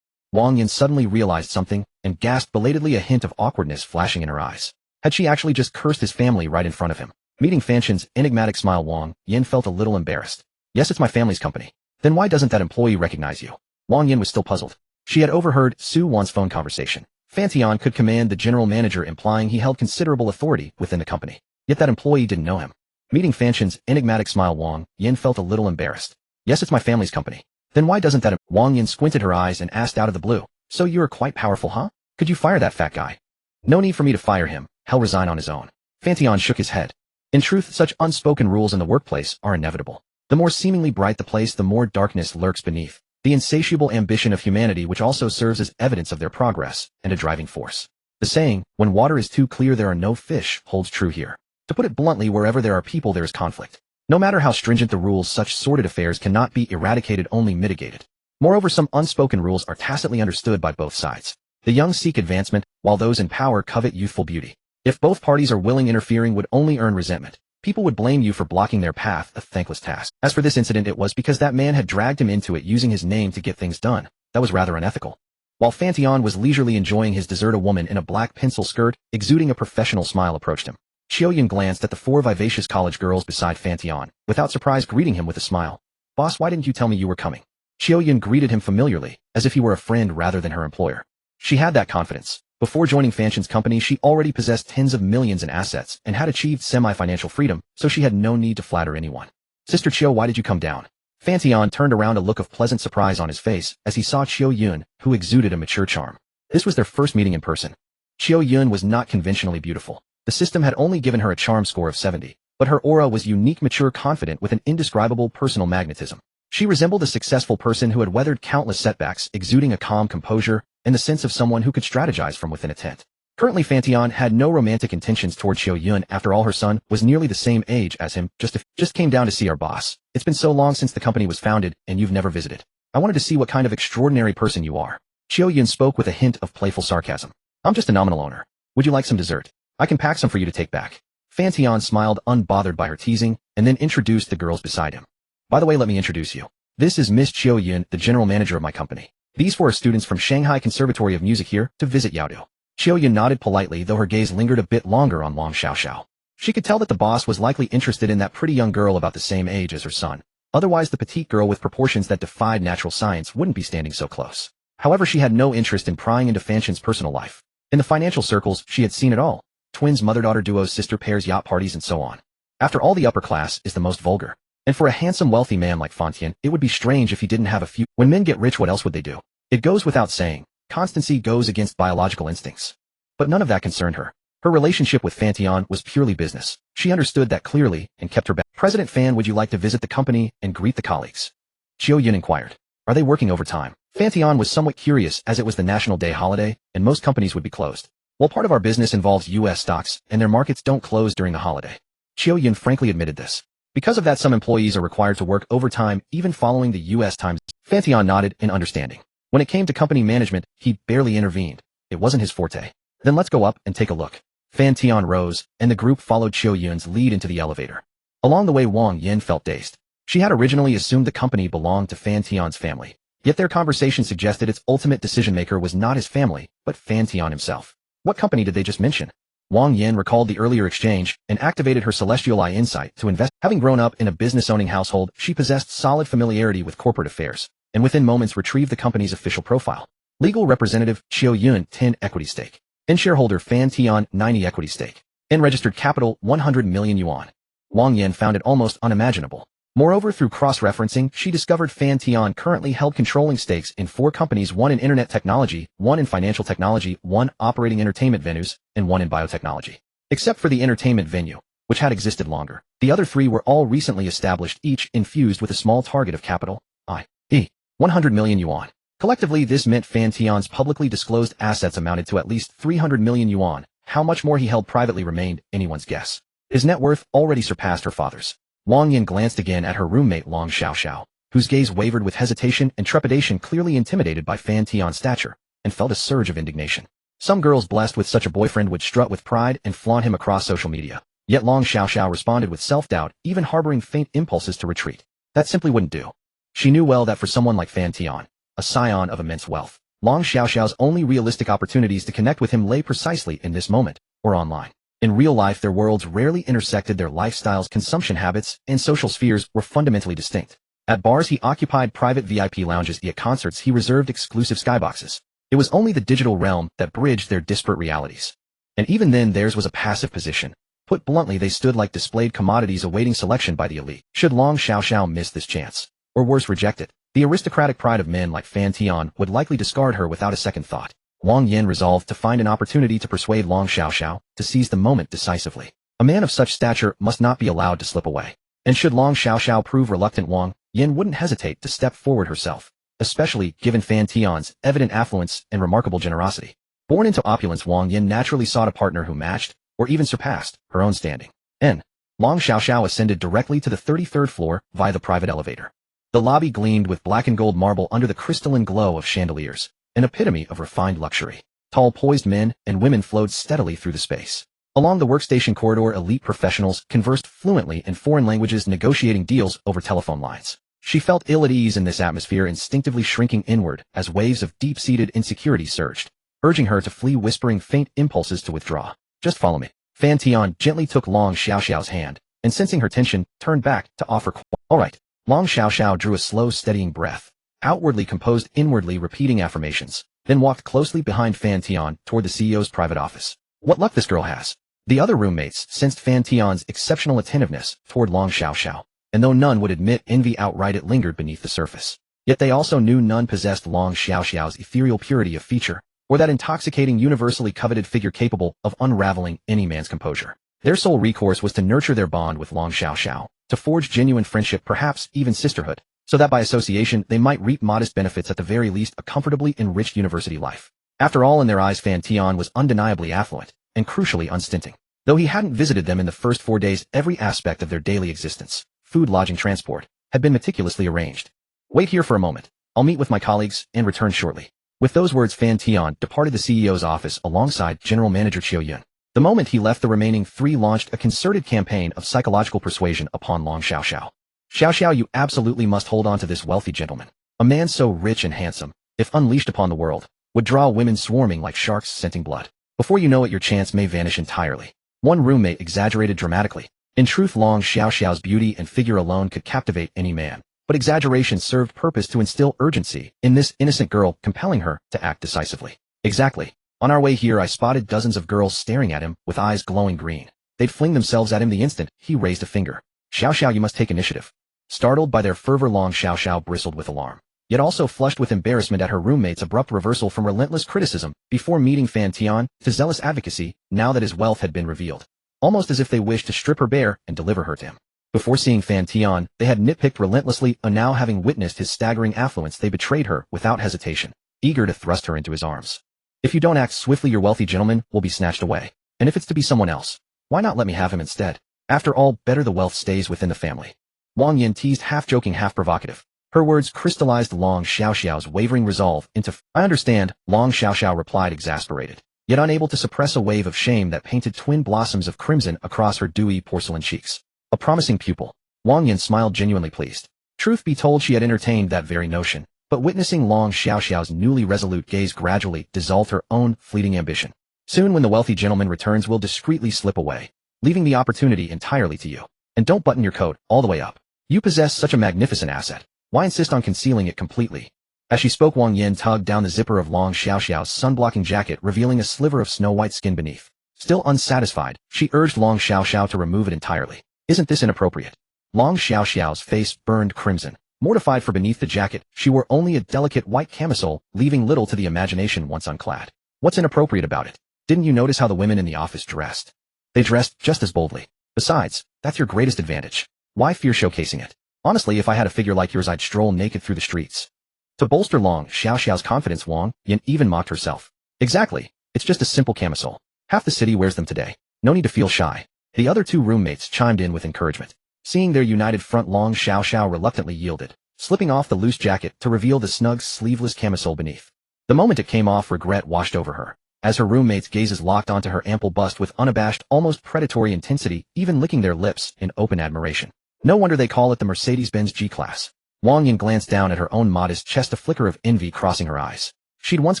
Wang Yin suddenly realized something and gasped belatedly, a hint of awkwardness flashing in her eyes. Had she actually just cursed his family right in front of him? Meeting Fan Tian's enigmatic smile, Wang Yin felt a little embarrassed. "Yes, it's my family's company." "Then why doesn't that employee recognize you?" Wang Yin was still puzzled. She had overheard Su-won's phone conversation. Fan Tian could command the general manager, implying he held considerable authority within the company. Yet that employee didn't know him. Meeting Fan Tian's enigmatic smile, Wang Yin felt a little embarrassed. "Yes, it's my family's company." "Then why doesn't that—" Wang Yin squinted her eyes and asked out of the blue. "So you're quite powerful, huh? Could you fire that fat guy?" "No need for me to fire him. He'll resign on his own." Fan Tian shook his head. In truth, such unspoken rules in the workplace are inevitable. The more seemingly bright the place, the more darkness lurks beneath. The insatiable ambition of humanity, which also serves as evidence of their progress and a driving force. The saying, "when water is too clear there are no fish," holds true here. To put it bluntly, wherever there are people there is conflict. No matter how stringent the rules, such sordid affairs cannot be eradicated, only mitigated. Moreover, some unspoken rules are tacitly understood by both sides. The young seek advancement, while those in power covet youthful beauty. If both parties are willing, interfering would only earn resentment. People would blame you for blocking their path, a thankless task. As for this incident, it was because that man had dragged him into it, using his name to get things done. That was rather unethical. While Fan Tian was leisurely enjoying his dessert, a woman in a black pencil skirt, exuding a professional smile, approached him. Qiu Yun glanced at the four vivacious college girls beside Fan Tian, without surprise greeting him with a smile. "Boss, why didn't you tell me you were coming?" Qiu Yun greeted him familiarly, as if he were a friend rather than her employer. She had that confidence. Before joining Fan Tian's company, she already possessed tens of millions in assets and had achieved semi-financial freedom, so she had no need to flatter anyone. "Sister Qiu, why did you come down?" Fan Tian turned around, a look of pleasant surprise on his face as he saw Qiu Yun, who exuded a mature charm. This was their first meeting in person. Qiu Yun was not conventionally beautiful. The system had only given her a charm score of 70, but her aura was unique, mature, confident, with an indescribable personal magnetism. She resembled a successful person who had weathered countless setbacks, exuding a calm composure and the sense of someone who could strategize from within a tent. Currently, Fan Tian had no romantic intentions toward Qiu Yun. After all, her son was nearly the same age as him. Just came down to see our boss. It's been so long since the company was founded, and you've never visited. I wanted to see what kind of extraordinary person you are." Qiu Yun spoke with a hint of playful sarcasm. "I'm just a nominal owner. Would you like some dessert? I can pack some for you to take back." Fan Tian smiled, unbothered by her teasing, and then introduced the girls beside him. "By the way, let me introduce you. This is Miss Qiu Yun, the general manager of my company. These four are students from Shanghai Conservatory of Music here to visit Yaodu." Qiu Yun nodded politely, though her gaze lingered a bit longer on Long Xiaoxiao. She could tell that the boss was likely interested in that pretty young girl about the same age as her son. Otherwise, the petite girl with proportions that defied natural science wouldn't be standing so close. However, she had no interest in prying into Fan Tian's personal life. In the financial circles, she had seen it all. Twins, mother-daughter duos, sister pairs, yacht parties, and so on. After all, the upper class is the most vulgar. And for a handsome, wealthy man like Fan Tian, it would be strange if he didn't have a few. When men get rich, what else would they do? It goes without saying, constancy goes against biological instincts. But none of that concerned her. Her relationship with Fan Tian was purely business. She understood that clearly and kept her back. "President Fan, would you like to visit the company and greet the colleagues?" Qiu Yun inquired. "Are they working overtime?" Fan Tian was somewhat curious, as it was the National Day holiday, and most companies would be closed. "Well, part of our business involves U.S. stocks, and their markets don't close during the holiday." Qiu Yun frankly admitted this. Because of that, some employees are required to work overtime even following the U.S. times. Fan Tian nodded in understanding. When it came to company management, he barely intervened. It wasn't his forte. "Then let's go up and take a look." Fan Tian rose, and the group followed Qiu Yun's lead into the elevator. Along the way, Wang Yin felt dazed. She had originally assumed the company belonged to Fan Tian's family. Yet their conversation suggested its ultimate decision-maker was not his family, but Fan Tian himself. What company did they just mention? Wang Yin recalled the earlier exchange and activated her celestial eye insight to invest. Having grown up in a business-owning household, she possessed solid familiarity with corporate affairs, and within moments retrieved the company's official profile. Legal representative Qiu Yun 10 equity stake. And shareholder Fan Tian 90 equity stake. And registered capital 100 million yuan. Wang Yin found it almost unimaginable. Moreover, through cross-referencing, she discovered Fan Tian currently held controlling stakes in 4 companies, 1 in internet technology, 1 in financial technology, 1 operating entertainment venues, and 1 in biotechnology. Except for the entertainment venue, which had existed longer. The other 3 were all recently established, each infused with a small target of capital, i.e. 100 million yuan. Collectively, this meant Fan Tian's publicly disclosed assets amounted to at least 300 million yuan. How much more he held privately remained anyone's guess. His net worth already surpassed her father's. Wang Yin glanced again at her roommate Long Xiaoxiao, whose gaze wavered with hesitation and trepidation, clearly intimidated by Fan Tian's stature, and felt a surge of indignation. Some girls blessed with such a boyfriend would strut with pride and flaunt him across social media. Yet Long Xiaoxiao responded with self-doubt, even harboring faint impulses to retreat. That simply wouldn't do. She knew well that for someone like Fan Tian, a scion of immense wealth, Long Xiaoxiao's only realistic opportunities to connect with him lay precisely in this moment, or online. In real life, their worlds rarely intersected, their lifestyles, consumption habits, and social spheres were fundamentally distinct. At bars he occupied private VIP lounges, at concerts he reserved exclusive skyboxes. It was only the digital realm that bridged their disparate realities. And even then theirs was a passive position. Put bluntly, they stood like displayed commodities awaiting selection by the elite. Should Long Xiaoxiao miss this chance, or worse, reject it, the aristocratic pride of men like Fan Tian would likely discard her without a second thought. Wang Yin resolved to find an opportunity to persuade Long Xiaoxiao to seize the moment decisively. A man of such stature must not be allowed to slip away. And should Long Xiaoxiao prove reluctant, Wang Yin wouldn't hesitate to step forward herself, especially given Fan Tian's evident affluence and remarkable generosity. Born into opulence, Wang Yin naturally sought a partner who matched, or even surpassed, her own standing. And Long Xiaoxiao ascended directly to the 33rd floor via the private elevator. The lobby gleamed with black and gold marble under the crystalline glow of chandeliers, an epitome of refined luxury. Tall, poised men and women flowed steadily through the space. Along the workstation corridor, elite professionals conversed fluently in foreign languages, negotiating deals over telephone lines. She felt ill at ease in this atmosphere, instinctively shrinking inward as waves of deep-seated insecurity surged, urging her to flee, whispering faint impulses to withdraw. Just follow me. Fan Tian gently took Long Xiaoxiao's hand, and sensing her tension, turned back to offer. All right. Long Xiaoxiao drew a slow, steadying breath, outwardly composed, inwardly repeating affirmations, then walked closely behind Fan Tian toward the CEO's private office. What luck this girl has. The other roommates sensed Fan Tian's exceptional attentiveness toward Long Xiaoxiao, and though none would admit envy outright, it lingered beneath the surface. Yet they also knew none possessed Long Xiaoxiao's ethereal purity of feature, or that intoxicating, universally coveted figure capable of unraveling any man's composure. Their sole recourse was to nurture their bond with Long Xiaoxiao, to forge genuine friendship, perhaps even sisterhood, so that by association they might reap modest benefits, at the very least a comfortably enriched university life. After all, in their eyes, Fan Tian was undeniably affluent, and crucially unstinting. Though he hadn't visited them in the first 4 days, every aspect of their daily existence, food, lodging, transport, had been meticulously arranged. Wait here for a moment. I'll meet with my colleagues and return shortly. With those words, Fan Tian departed the CEO's office alongside General Manager Qiu Yun. The moment he left, the remaining 3 launched a concerted campaign of psychological persuasion upon Long Xiaoxiao. Xiaoxiao, you absolutely must hold on to this wealthy gentleman. A man so rich and handsome, if unleashed upon the world, would draw women swarming like sharks scenting blood. Before you know it, your chance may vanish entirely. One roommate exaggerated dramatically. In truth, Long Xiaoxiao's beauty and figure alone could captivate any man, but exaggeration served purpose to instill urgency in this innocent girl, compelling her to act decisively. Exactly. On our way here, I spotted dozens of girls staring at him with eyes glowing green. They'd fling themselves at him the instant he raised a finger. Xiaoxiao, you must take initiative. Startled by their fervor, Long Xiaoxiao bristled with alarm, yet also flushed with embarrassment at her roommate's abrupt reversal from relentless criticism before meeting Fan Tian to zealous advocacy now that his wealth had been revealed, almost as if they wished to strip her bare and deliver her to him. Before seeing Fan Tian, they had nitpicked relentlessly, and now having witnessed his staggering affluence, they betrayed her without hesitation, eager to thrust her into his arms. If you don't act swiftly, your wealthy gentleman will be snatched away. And if it's to be someone else, why not let me have him instead? After all, better the wealth stays within the family. Wang Yin teased, half joking, half provocative. Her words crystallized Long Xiaoxiao's wavering resolve into I understand, Long Xiaoxiao replied, exasperated, yet unable to suppress a wave of shame that painted twin blossoms of crimson across her dewy porcelain cheeks. A promising pupil. Wang Yin smiled, genuinely pleased. Truth be told, she had entertained that very notion, but witnessing Long Xiaoxiao's newly resolute gaze gradually dissolved her own fleeting ambition. Soon when the wealthy gentleman returns, we'll discreetly slip away, leaving the opportunity entirely to you. And don't button your coat all the way up. You possess such a magnificent asset. Why insist on concealing it completely? As she spoke, Wang Yin tugged down the zipper of Long Xiaoxiao's sun-blocking jacket, revealing a sliver of snow-white skin beneath. Still unsatisfied, she urged Long Xiaoxiao to remove it entirely. Isn't this inappropriate? Long Xiaoxiao's face burned crimson. Mortified, for beneath the jacket, she wore only a delicate white camisole, leaving little to the imagination once unclad. What's inappropriate about it? Didn't you notice how the women in the office dressed? They dressed just as boldly. Besides, that's your greatest advantage. Why fear showcasing it? Honestly, if I had a figure like yours, I'd stroll naked through the streets. To bolster Long Xiaoxiao's confidence, Wang Yin even mocked herself. Exactly. It's just a simple camisole. Half the city wears them today. No need to feel shy. The other two roommates chimed in with encouragement. Seeing their united front, Long Xiaoxiao reluctantly yielded, slipping off the loose jacket to reveal the snug sleeveless camisole beneath. The moment it came off, regret washed over her, as her roommates' gazes locked onto her ample bust with unabashed, almost predatory intensity, even licking their lips in open admiration. No wonder they call it the Mercedes-Benz G-Class. Wang Yin glanced down at her own modest chest, a flicker of envy crossing her eyes. She'd once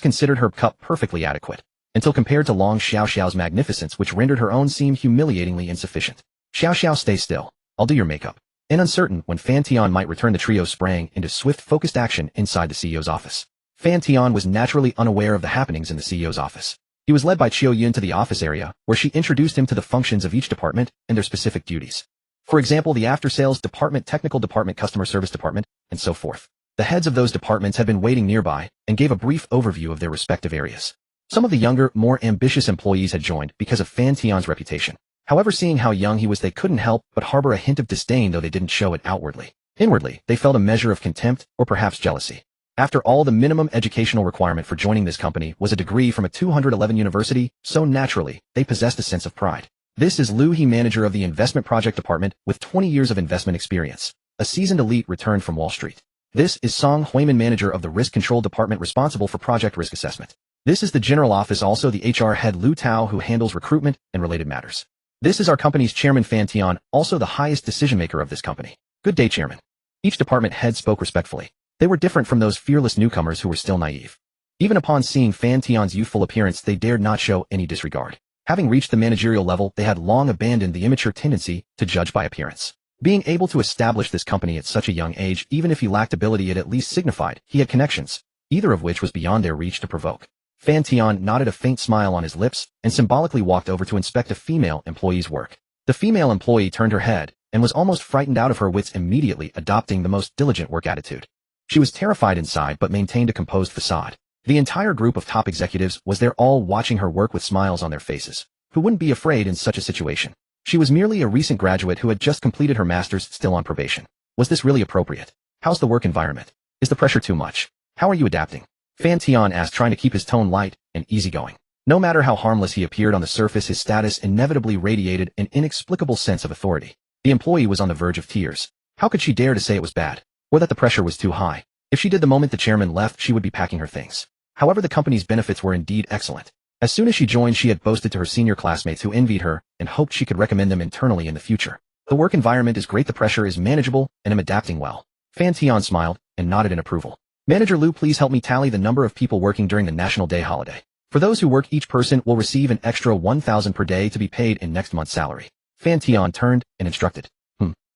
considered her cup perfectly adequate, until compared to Long Xiaoxiao's magnificence, which rendered her own seem humiliatingly insufficient. Xiaoxiao, stay still. I'll do your makeup. And uncertain when Fan Tian might return, the trio sprang into swift, focused action inside the CEO's office. Fan Tian was naturally unaware of the happenings in the CEO's office. He was led by Qiu Yun to the office area, where she introduced him to the functions of each department and their specific duties. For example, the after-sales department, technical department, customer service department, and so forth. The heads of those departments had been waiting nearby and gave a brief overview of their respective areas. Some of the younger, more ambitious employees had joined because of Fan Tian's reputation. However, seeing how young he was, they couldn't help but harbor a hint of disdain, though they didn't show it outwardly. Inwardly, they felt a measure of contempt or perhaps jealousy. After all, the minimum educational requirement for joining this company was a degree from a 211 university, so naturally, they possessed a sense of pride. This is Liu He, manager of the investment project department, with 20 years of investment experience, a seasoned elite returned from Wall Street. This is Song Huiman, manager of the risk control department, responsible for project risk assessment. This is the general office, also the HR head Liu Tao, who handles recruitment and related matters. This is our company's chairman Fan Tian, also the highest decision-maker of this company. Good day, chairman. Each department head spoke respectfully. They were different from those fearless newcomers who were still naive. Even upon seeing Fan Tian's youthful appearance, they dared not show any disregard. Having reached the managerial level, they had long abandoned the immature tendency to judge by appearance. Being able to establish this company at such a young age, even if he lacked ability, it at least signified he had connections, either of which was beyond their reach to provoke. Fan Tian nodded, a faint smile on his lips, and symbolically walked over to inspect a female employee's work. The female employee turned her head and was almost frightened out of her wits, immediately adopting the most diligent work attitude. She was terrified inside but maintained a composed facade. The entire group of top executives was there, all watching her work with smiles on their faces. Who wouldn't be afraid in such a situation? She was merely a recent graduate who had just completed her master's, still on probation. Was this really appropriate? How's the work environment? Is the pressure too much? How are you adapting? Fan Tian asked, trying to keep his tone light and easygoing. No matter how harmless he appeared on the surface, his status inevitably radiated an inexplicable sense of authority. The employee was on the verge of tears. How could she dare to say it was bad, or that the pressure was too high? If she did, the moment the chairman left, she would be packing her things. However, the company's benefits were indeed excellent. As soon as she joined, she had boasted to her senior classmates, who envied her and hoped she could recommend them internally in the future. The work environment is great, the pressure is manageable, and I'm adapting well. Fan Tian smiled and nodded in approval. Manager Liu, please help me tally the number of people working during the National Day holiday. For those who work, each person will receive an extra 1,000 per day to be paid in next month's salary. Fan Tian turned and instructed.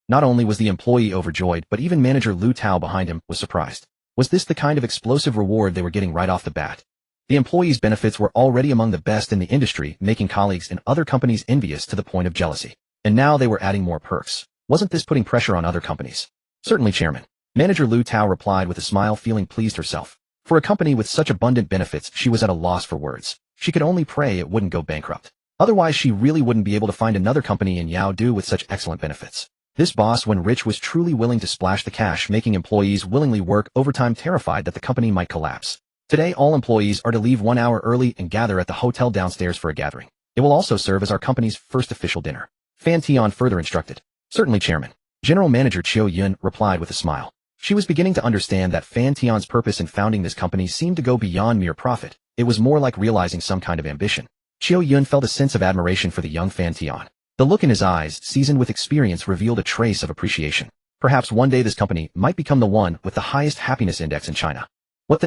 Not only was the employee overjoyed, but even manager Liu Tao behind him was surprised. Was this the kind of explosive reward they were getting right off the bat? The employees' benefits were already among the best in the industry, making colleagues in other companies envious to the point of jealousy. And now they were adding more perks. Wasn't this putting pressure on other companies? Certainly, chairman. Manager Liu Tao replied with a smile, feeling pleased herself. For a company with such abundant benefits, she was at a loss for words. She could only pray it wouldn't go bankrupt. Otherwise, she really wouldn't be able to find another company in Yaodu with such excellent benefits. This boss, when rich, was truly willing to splash the cash, making employees willingly work overtime, terrified that the company might collapse. Today, all employees are to leave 1 hour early and gather at the hotel downstairs for a gathering. It will also serve as our company's first official dinner. Fan Tian further instructed. Certainly, chairman. General Manager Qiu Yun replied with a smile. She was beginning to understand that Fan Tian's purpose in founding this company seemed to go beyond mere profit. It was more like realizing some kind of ambition. Qiu Yun felt a sense of admiration for the young Fan Tian. The look in his eyes, seasoned with experience, revealed a trace of appreciation. Perhaps one day this company might become the one with the highest happiness index in China.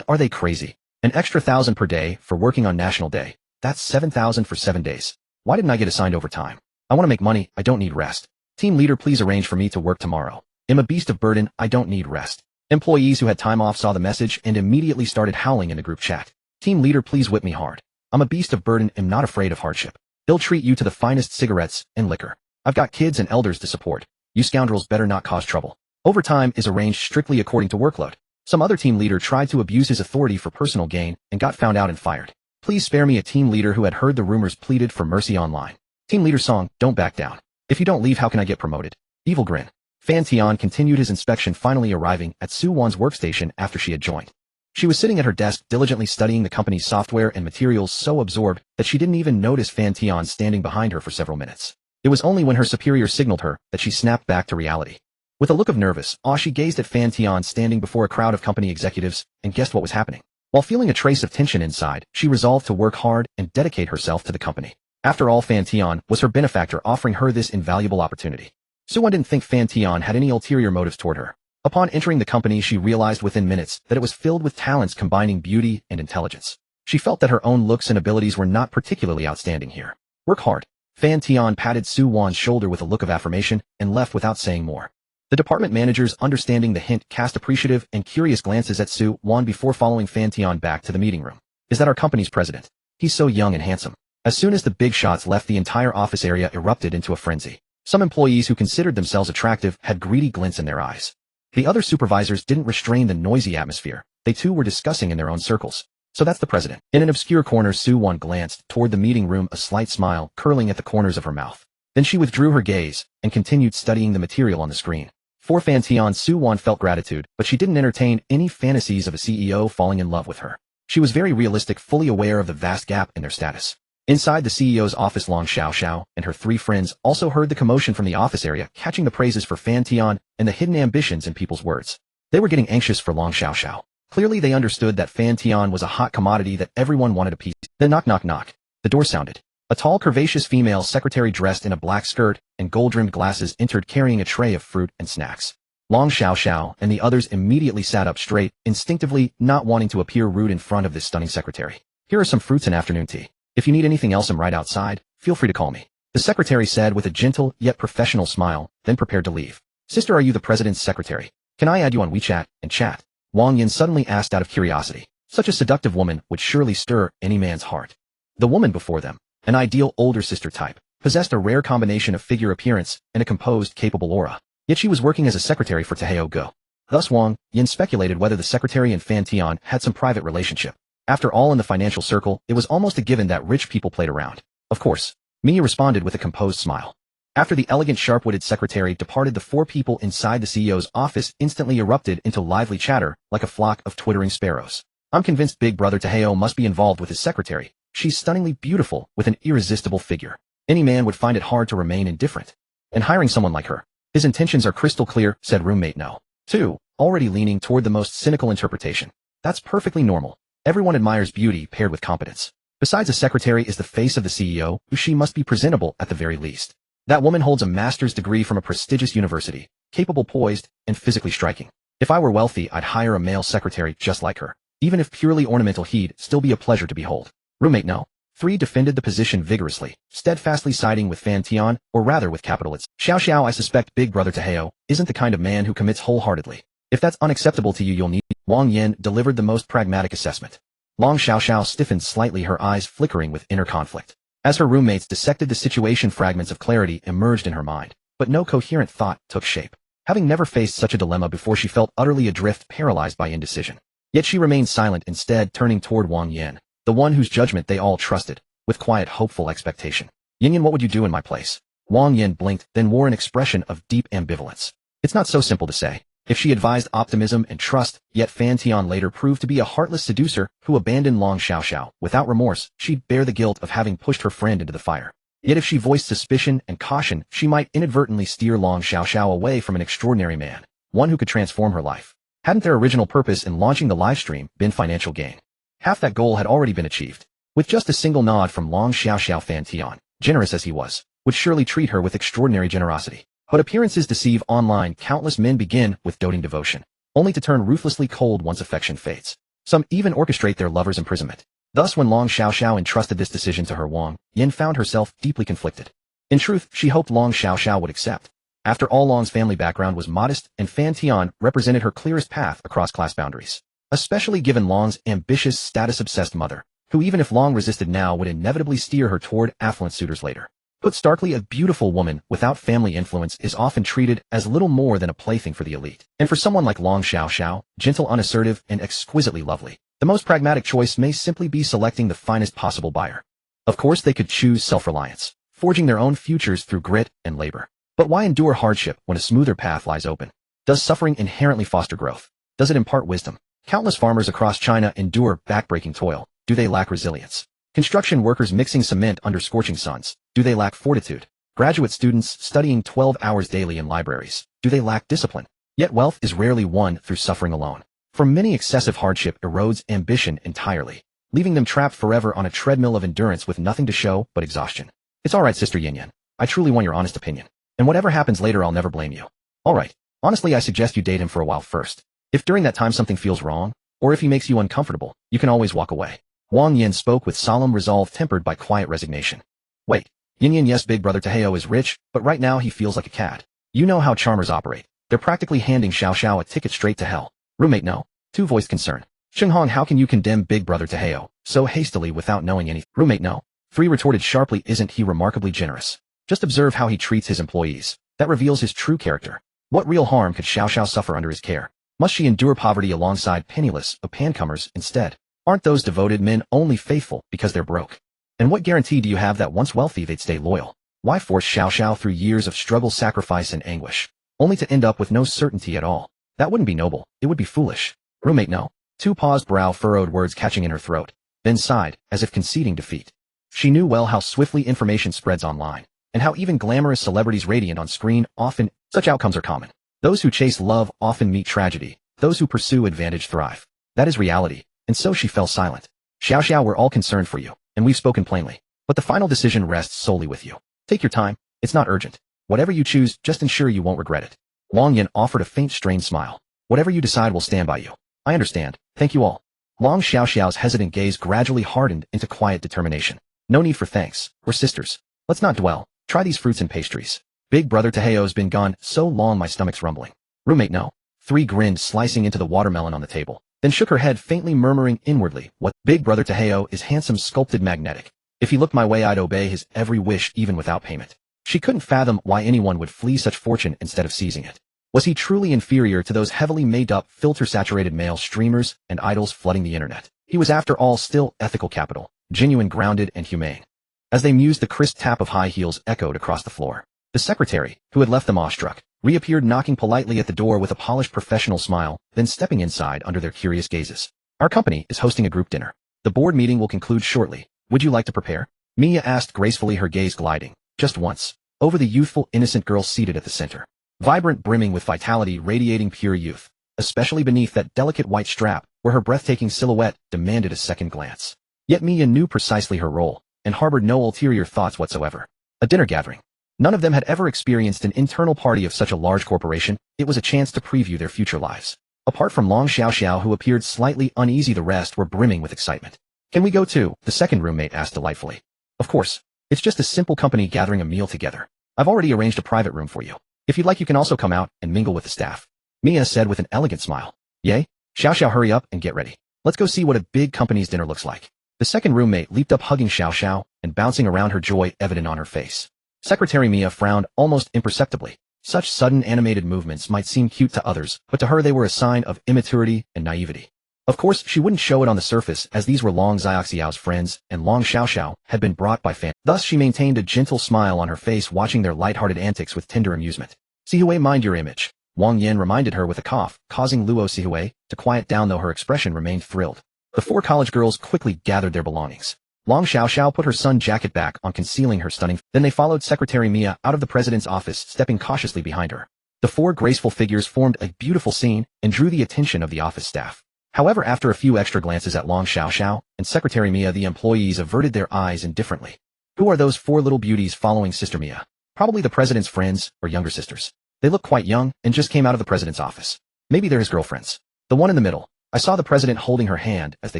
Are they crazy? An extra 1,000 per day for working on National Day. That's 7,000 for 7 days. Why didn't I get assigned overtime? I want to make money, I don't need rest. Team leader, please arrange for me to work tomorrow. I'm a beast of burden, I don't need rest. Employees who had time off saw the message and immediately started howling in the group chat. Team leader, please whip me hard. I'm a beast of burden, am not afraid of hardship. They'll treat you to the finest cigarettes and liquor. I've got kids and elders to support. You scoundrels better not cause trouble. Overtime is arranged strictly according to workload. Some other team leader tried to abuse his authority for personal gain and got found out and fired. Please spare me, a team leader who had heard the rumors pleaded for mercy online. Team leader song, don't back down. If you don't leave, how can I get promoted? Evil grin. Fan Tian continued his inspection, finally arriving at Su Wan's workstation after she had joined. She was sitting at her desk diligently studying the company's software and materials, so absorbed that she didn't even notice Fan Tian standing behind her for several minutes. It was only when her superior signaled her that she snapped back to reality. With a look of nervous awe, she gazed at Fan Tian standing before a crowd of company executives and guessed what was happening. While feeling a trace of tension inside, she resolved to work hard and dedicate herself to the company. After all, Fan Tian was her benefactor, offering her this invaluable opportunity. Su Wan didn't think Fan Tian had any ulterior motives toward her. Upon entering the company, she realized within minutes that it was filled with talents combining beauty and intelligence. She felt that her own looks and abilities were not particularly outstanding here. Work hard. Fan Tian patted Su Wan's shoulder with a look of affirmation and left without saying more. The department managers, understanding the hint, cast appreciative and curious glances at Su Wan before following Fan Tian back to the meeting room. Is that our company's president? He's so young and handsome. As soon as the big shots left, the entire office area erupted into a frenzy. Some employees who considered themselves attractive had greedy glints in their eyes. The other supervisors didn't restrain the noisy atmosphere. They too were discussing in their own circles. So that's the president. In an obscure corner, Su Wan glanced toward the meeting room, a slight smile curling at the corners of her mouth. Then she withdrew her gaze and continued studying the material on the screen. For Fan Tian, Su Wan felt gratitude, but she didn't entertain any fantasies of a CEO falling in love with her. She was very realistic, fully aware of the vast gap in their status. Inside the CEO's office, Long Xiaoxiao and her 3 friends also heard the commotion from the office area, catching the praises for Fan Tian and the hidden ambitions in people's words. They were getting anxious for Long Xiaoxiao. Clearly they understood that Fan Tian was a hot commodity that everyone wanted a piece. Then knock knock knock. The door sounded. A tall, curvaceous female secretary dressed in a black skirt and gold-rimmed glasses entered carrying a tray of fruit and snacks. Long Xiaoxiao and the others immediately sat up straight, instinctively not wanting to appear rude in front of this stunning secretary. Here are some fruits and afternoon tea. If you need anything else, I'm right outside. Feel free to call me. The secretary said with a gentle yet professional smile, then prepared to leave. Sister, are you the president's secretary? Can I add you on WeChat and chat? Wang Yin suddenly asked out of curiosity. Such a seductive woman would surely stir any man's heart. The woman before them, an ideal older sister type, possessed a rare combination of figure appearance and a composed, capable aura. Yet she was working as a secretary for Taheo Go. Thus Wang Yin speculated whether the secretary and Fan Tian had some private relationship. After all, in the financial circle, it was almost a given that rich people played around. Of course. Mia responded with a composed smile. After the elegant, sharp-witted secretary departed, the 4 people inside the CEO's office instantly erupted into lively chatter like a flock of twittering sparrows. I'm convinced Big Brother Taheo must be involved with his secretary. She's stunningly beautiful with an irresistible figure. Any man would find it hard to remain indifferent. And hiring someone like her. His intentions are crystal clear, said roommate No. 2, already leaning toward the most cynical interpretation. That's perfectly normal. Everyone admires beauty paired with competence. Besides, a secretary is the face of the CEO, who she must be presentable at the very least. That woman holds a master's degree from a prestigious university, capable, poised, and physically striking. If I were wealthy, I'd hire a male secretary just like her. Even if purely ornamental, he'd still be a pleasure to behold. Roommate No. 3 defended the position vigorously, steadfastly siding with Fan Tian, or rather with capital It's. Xiao, I suspect Big Brother Taheo isn't the kind of man who commits wholeheartedly. If that's unacceptable to you, you'll need. Wang Yin delivered the most pragmatic assessment. Long Xiaoxiao stiffened slightly, her eyes flickering with inner conflict. As her roommates dissected the situation, fragments of clarity emerged in her mind, but no coherent thought took shape. Having never faced such a dilemma before, she felt utterly adrift, paralyzed by indecision. Yet she remained silent, instead turning toward Wang Yin, the one whose judgment they all trusted, with quiet, hopeful expectation. Yin, what would you do in my place? Wang Yin blinked, then wore an expression of deep ambivalence. It's not so simple to say. If she advised optimism and trust, yet Fan Tian later proved to be a heartless seducer who abandoned Long Xiaoxiao without remorse, she'd bear the guilt of having pushed her friend into the fire. Yet if she voiced suspicion and caution, she might inadvertently steer Long Xiaoxiao away from an extraordinary man, one who could transform her life. Hadn't their original purpose in launching the livestream been financial gain? Half that goal had already been achieved. With just a single nod from Long Xiaoxiao, Fan Tian, generous as he was, would surely treat her with extraordinary generosity. But appearances deceive. Online, countless men begin with doting devotion, only to turn ruthlessly cold once affection fades. Some even orchestrate their lover's imprisonment. Thus when Long Xiaoxiao entrusted this decision to her, Wang Yin found herself deeply conflicted. In truth, she hoped Long Xiaoxiao would accept. After all, Long's family background was modest, and Fan Tian represented her clearest path across class boundaries. Especially given Long's ambitious, status-obsessed mother, who even if Long resisted now would inevitably steer her toward affluent suitors later. Put starkly, a beautiful woman without family influence is often treated as little more than a plaything for the elite. And for someone like Long Xiaoxiao, gentle, unassertive, and exquisitely lovely, the most pragmatic choice may simply be selecting the finest possible buyer. Of course, they could choose self-reliance, forging their own futures through grit and labor. But why endure hardship when a smoother path lies open? Does suffering inherently foster growth? Does it impart wisdom? Countless farmers across China endure backbreaking toil. Do they lack resilience? Construction workers mixing cement under scorching suns. Do they lack fortitude? Graduate students studying 12 hours daily in libraries. Do they lack discipline? Yet wealth is rarely won through suffering alone. For many, excessive hardship erodes ambition entirely, leaving them trapped forever on a treadmill of endurance with nothing to show but exhaustion. It's alright, Sister Yin Yin. I truly want your honest opinion. And whatever happens later, I'll never blame you. Alright. Honestly, I suggest you date him for a while first. If during that time something feels wrong, or if he makes you uncomfortable, you can always walk away. Wang Yin spoke with solemn resolve tempered by quiet resignation. Wait. Yin Yin, yes, big brother Taheo is rich, but right now he feels like a cad. You know how charmers operate. They're practically handing Xiao Xiao a ticket straight to hell. Roommate, no. Two voiced concern. Hong, how can you condemn big brother Taheo so hastily without knowing anything? Roommate, no. Three retorted sharply, isn't he remarkably generous? Just observe how he treats his employees. That reveals his true character. What real harm could Xiao Xiao suffer under his care? Must she endure poverty alongside penniless pancomers instead? Aren't those devoted men only faithful because they're broke? And what guarantee do you have that once wealthy they'd stay loyal? Why force Xiao Xiao through years of struggle, sacrifice, and anguish, only to end up with no certainty at all? That wouldn't be noble, it would be foolish. Roommate, no. Two paused, brow furrowed, words catching in her throat, then sighed, as if conceding defeat. She knew well how swiftly information spreads online, and how even glamorous celebrities radiant on screen often, such outcomes are common. Those who chase love often meet tragedy, those who pursue advantage thrive. That is reality. And so she fell silent. Xiao Xiao, we're all concerned for you, and we've spoken plainly. But the final decision rests solely with you. Take your time. It's not urgent. Whatever you choose, just ensure you won't regret it. Wang Yin offered a faint, strained smile. Whatever you decide will stand by you. I understand. Thank you all. Long Xiao Xiao's hesitant gaze gradually hardened into quiet determination. No need for thanks. We're sisters. Let's not dwell. Try these fruits and pastries. Big brother Taheo's been gone so long my stomach's rumbling. Roommate, no. Three grinned, slicing into the watermelon on the table, then shook her head, faintly murmuring inwardly, what? Big brother Taheo is handsome, sculpted, magnetic. If he looked my way, I'd obey his every wish even without payment. She couldn't fathom why anyone would flee such fortune instead of seizing it. Was he truly inferior to those heavily made-up, filter-saturated male streamers and idols flooding the internet? He was after all still ethical capital, genuine, grounded, and humane. As they mused, the crisp tap of high heels echoed across the floor. The secretary, who had left them awestruck, reappeared, knocking politely at the door with a polished professional smile, then stepping inside under their curious gazes. Our company is hosting a group dinner. The board meeting will conclude shortly. Would you like to prepare? Mia asked gracefully, her gaze gliding, just once, over the youthful, innocent girl seated at the center. Vibrant, brimming with vitality, radiating pure youth, especially beneath that delicate white strap, where her breathtaking silhouette demanded a second glance. Yet Mia knew precisely her role, and harbored no ulterior thoughts whatsoever. A dinner gathering. None of them had ever experienced an internal party of such a large corporation. It was a chance to preview their future lives. Apart from Long Xiaoxiao, who appeared slightly uneasy, the rest were brimming with excitement. Can we go too? The second roommate asked delightfully. Of course. It's just a simple company gathering, a meal together. I've already arranged a private room for you. If you'd like, you can also come out and mingle with the staff. Mia said with an elegant smile. Yay? Xiao, hurry up and get ready. Let's go see what a big company's dinner looks like. The second roommate leaped up, hugging Xiao and bouncing around, her joy evident on her face. Secretary Mia frowned almost imperceptibly. Such sudden animated movements might seem cute to others, but to her they were a sign of immaturity and naivety. Of course, she wouldn't show it on the surface, as these were Long Xiaoxiao's friends, and Long Xiaoxiao had been brought by Fan. Thus she maintained a gentle smile on her face, watching their light-hearted antics with tender amusement. Sihue, mind your image, Wang Yin reminded her with a cough, causing Luo Sihue to quiet down, though her expression remained thrilled. The four college girls quickly gathered their belongings. Long Xiaoxiao put her sun jacket back on, concealing her stunning. Then they followed Secretary Mia out of the president's office, stepping cautiously behind her. The four graceful figures formed a beautiful scene and drew the attention of the office staff. However, after a few extra glances at Long Xiaoxiao and Secretary Mia, the employees averted their eyes indifferently. Who are those four little beauties following Sister Mia? Probably the president's friends or younger sisters. They look quite young and just came out of the president's office. Maybe they're his girlfriends. The one in the middle. I saw the president holding her hand as they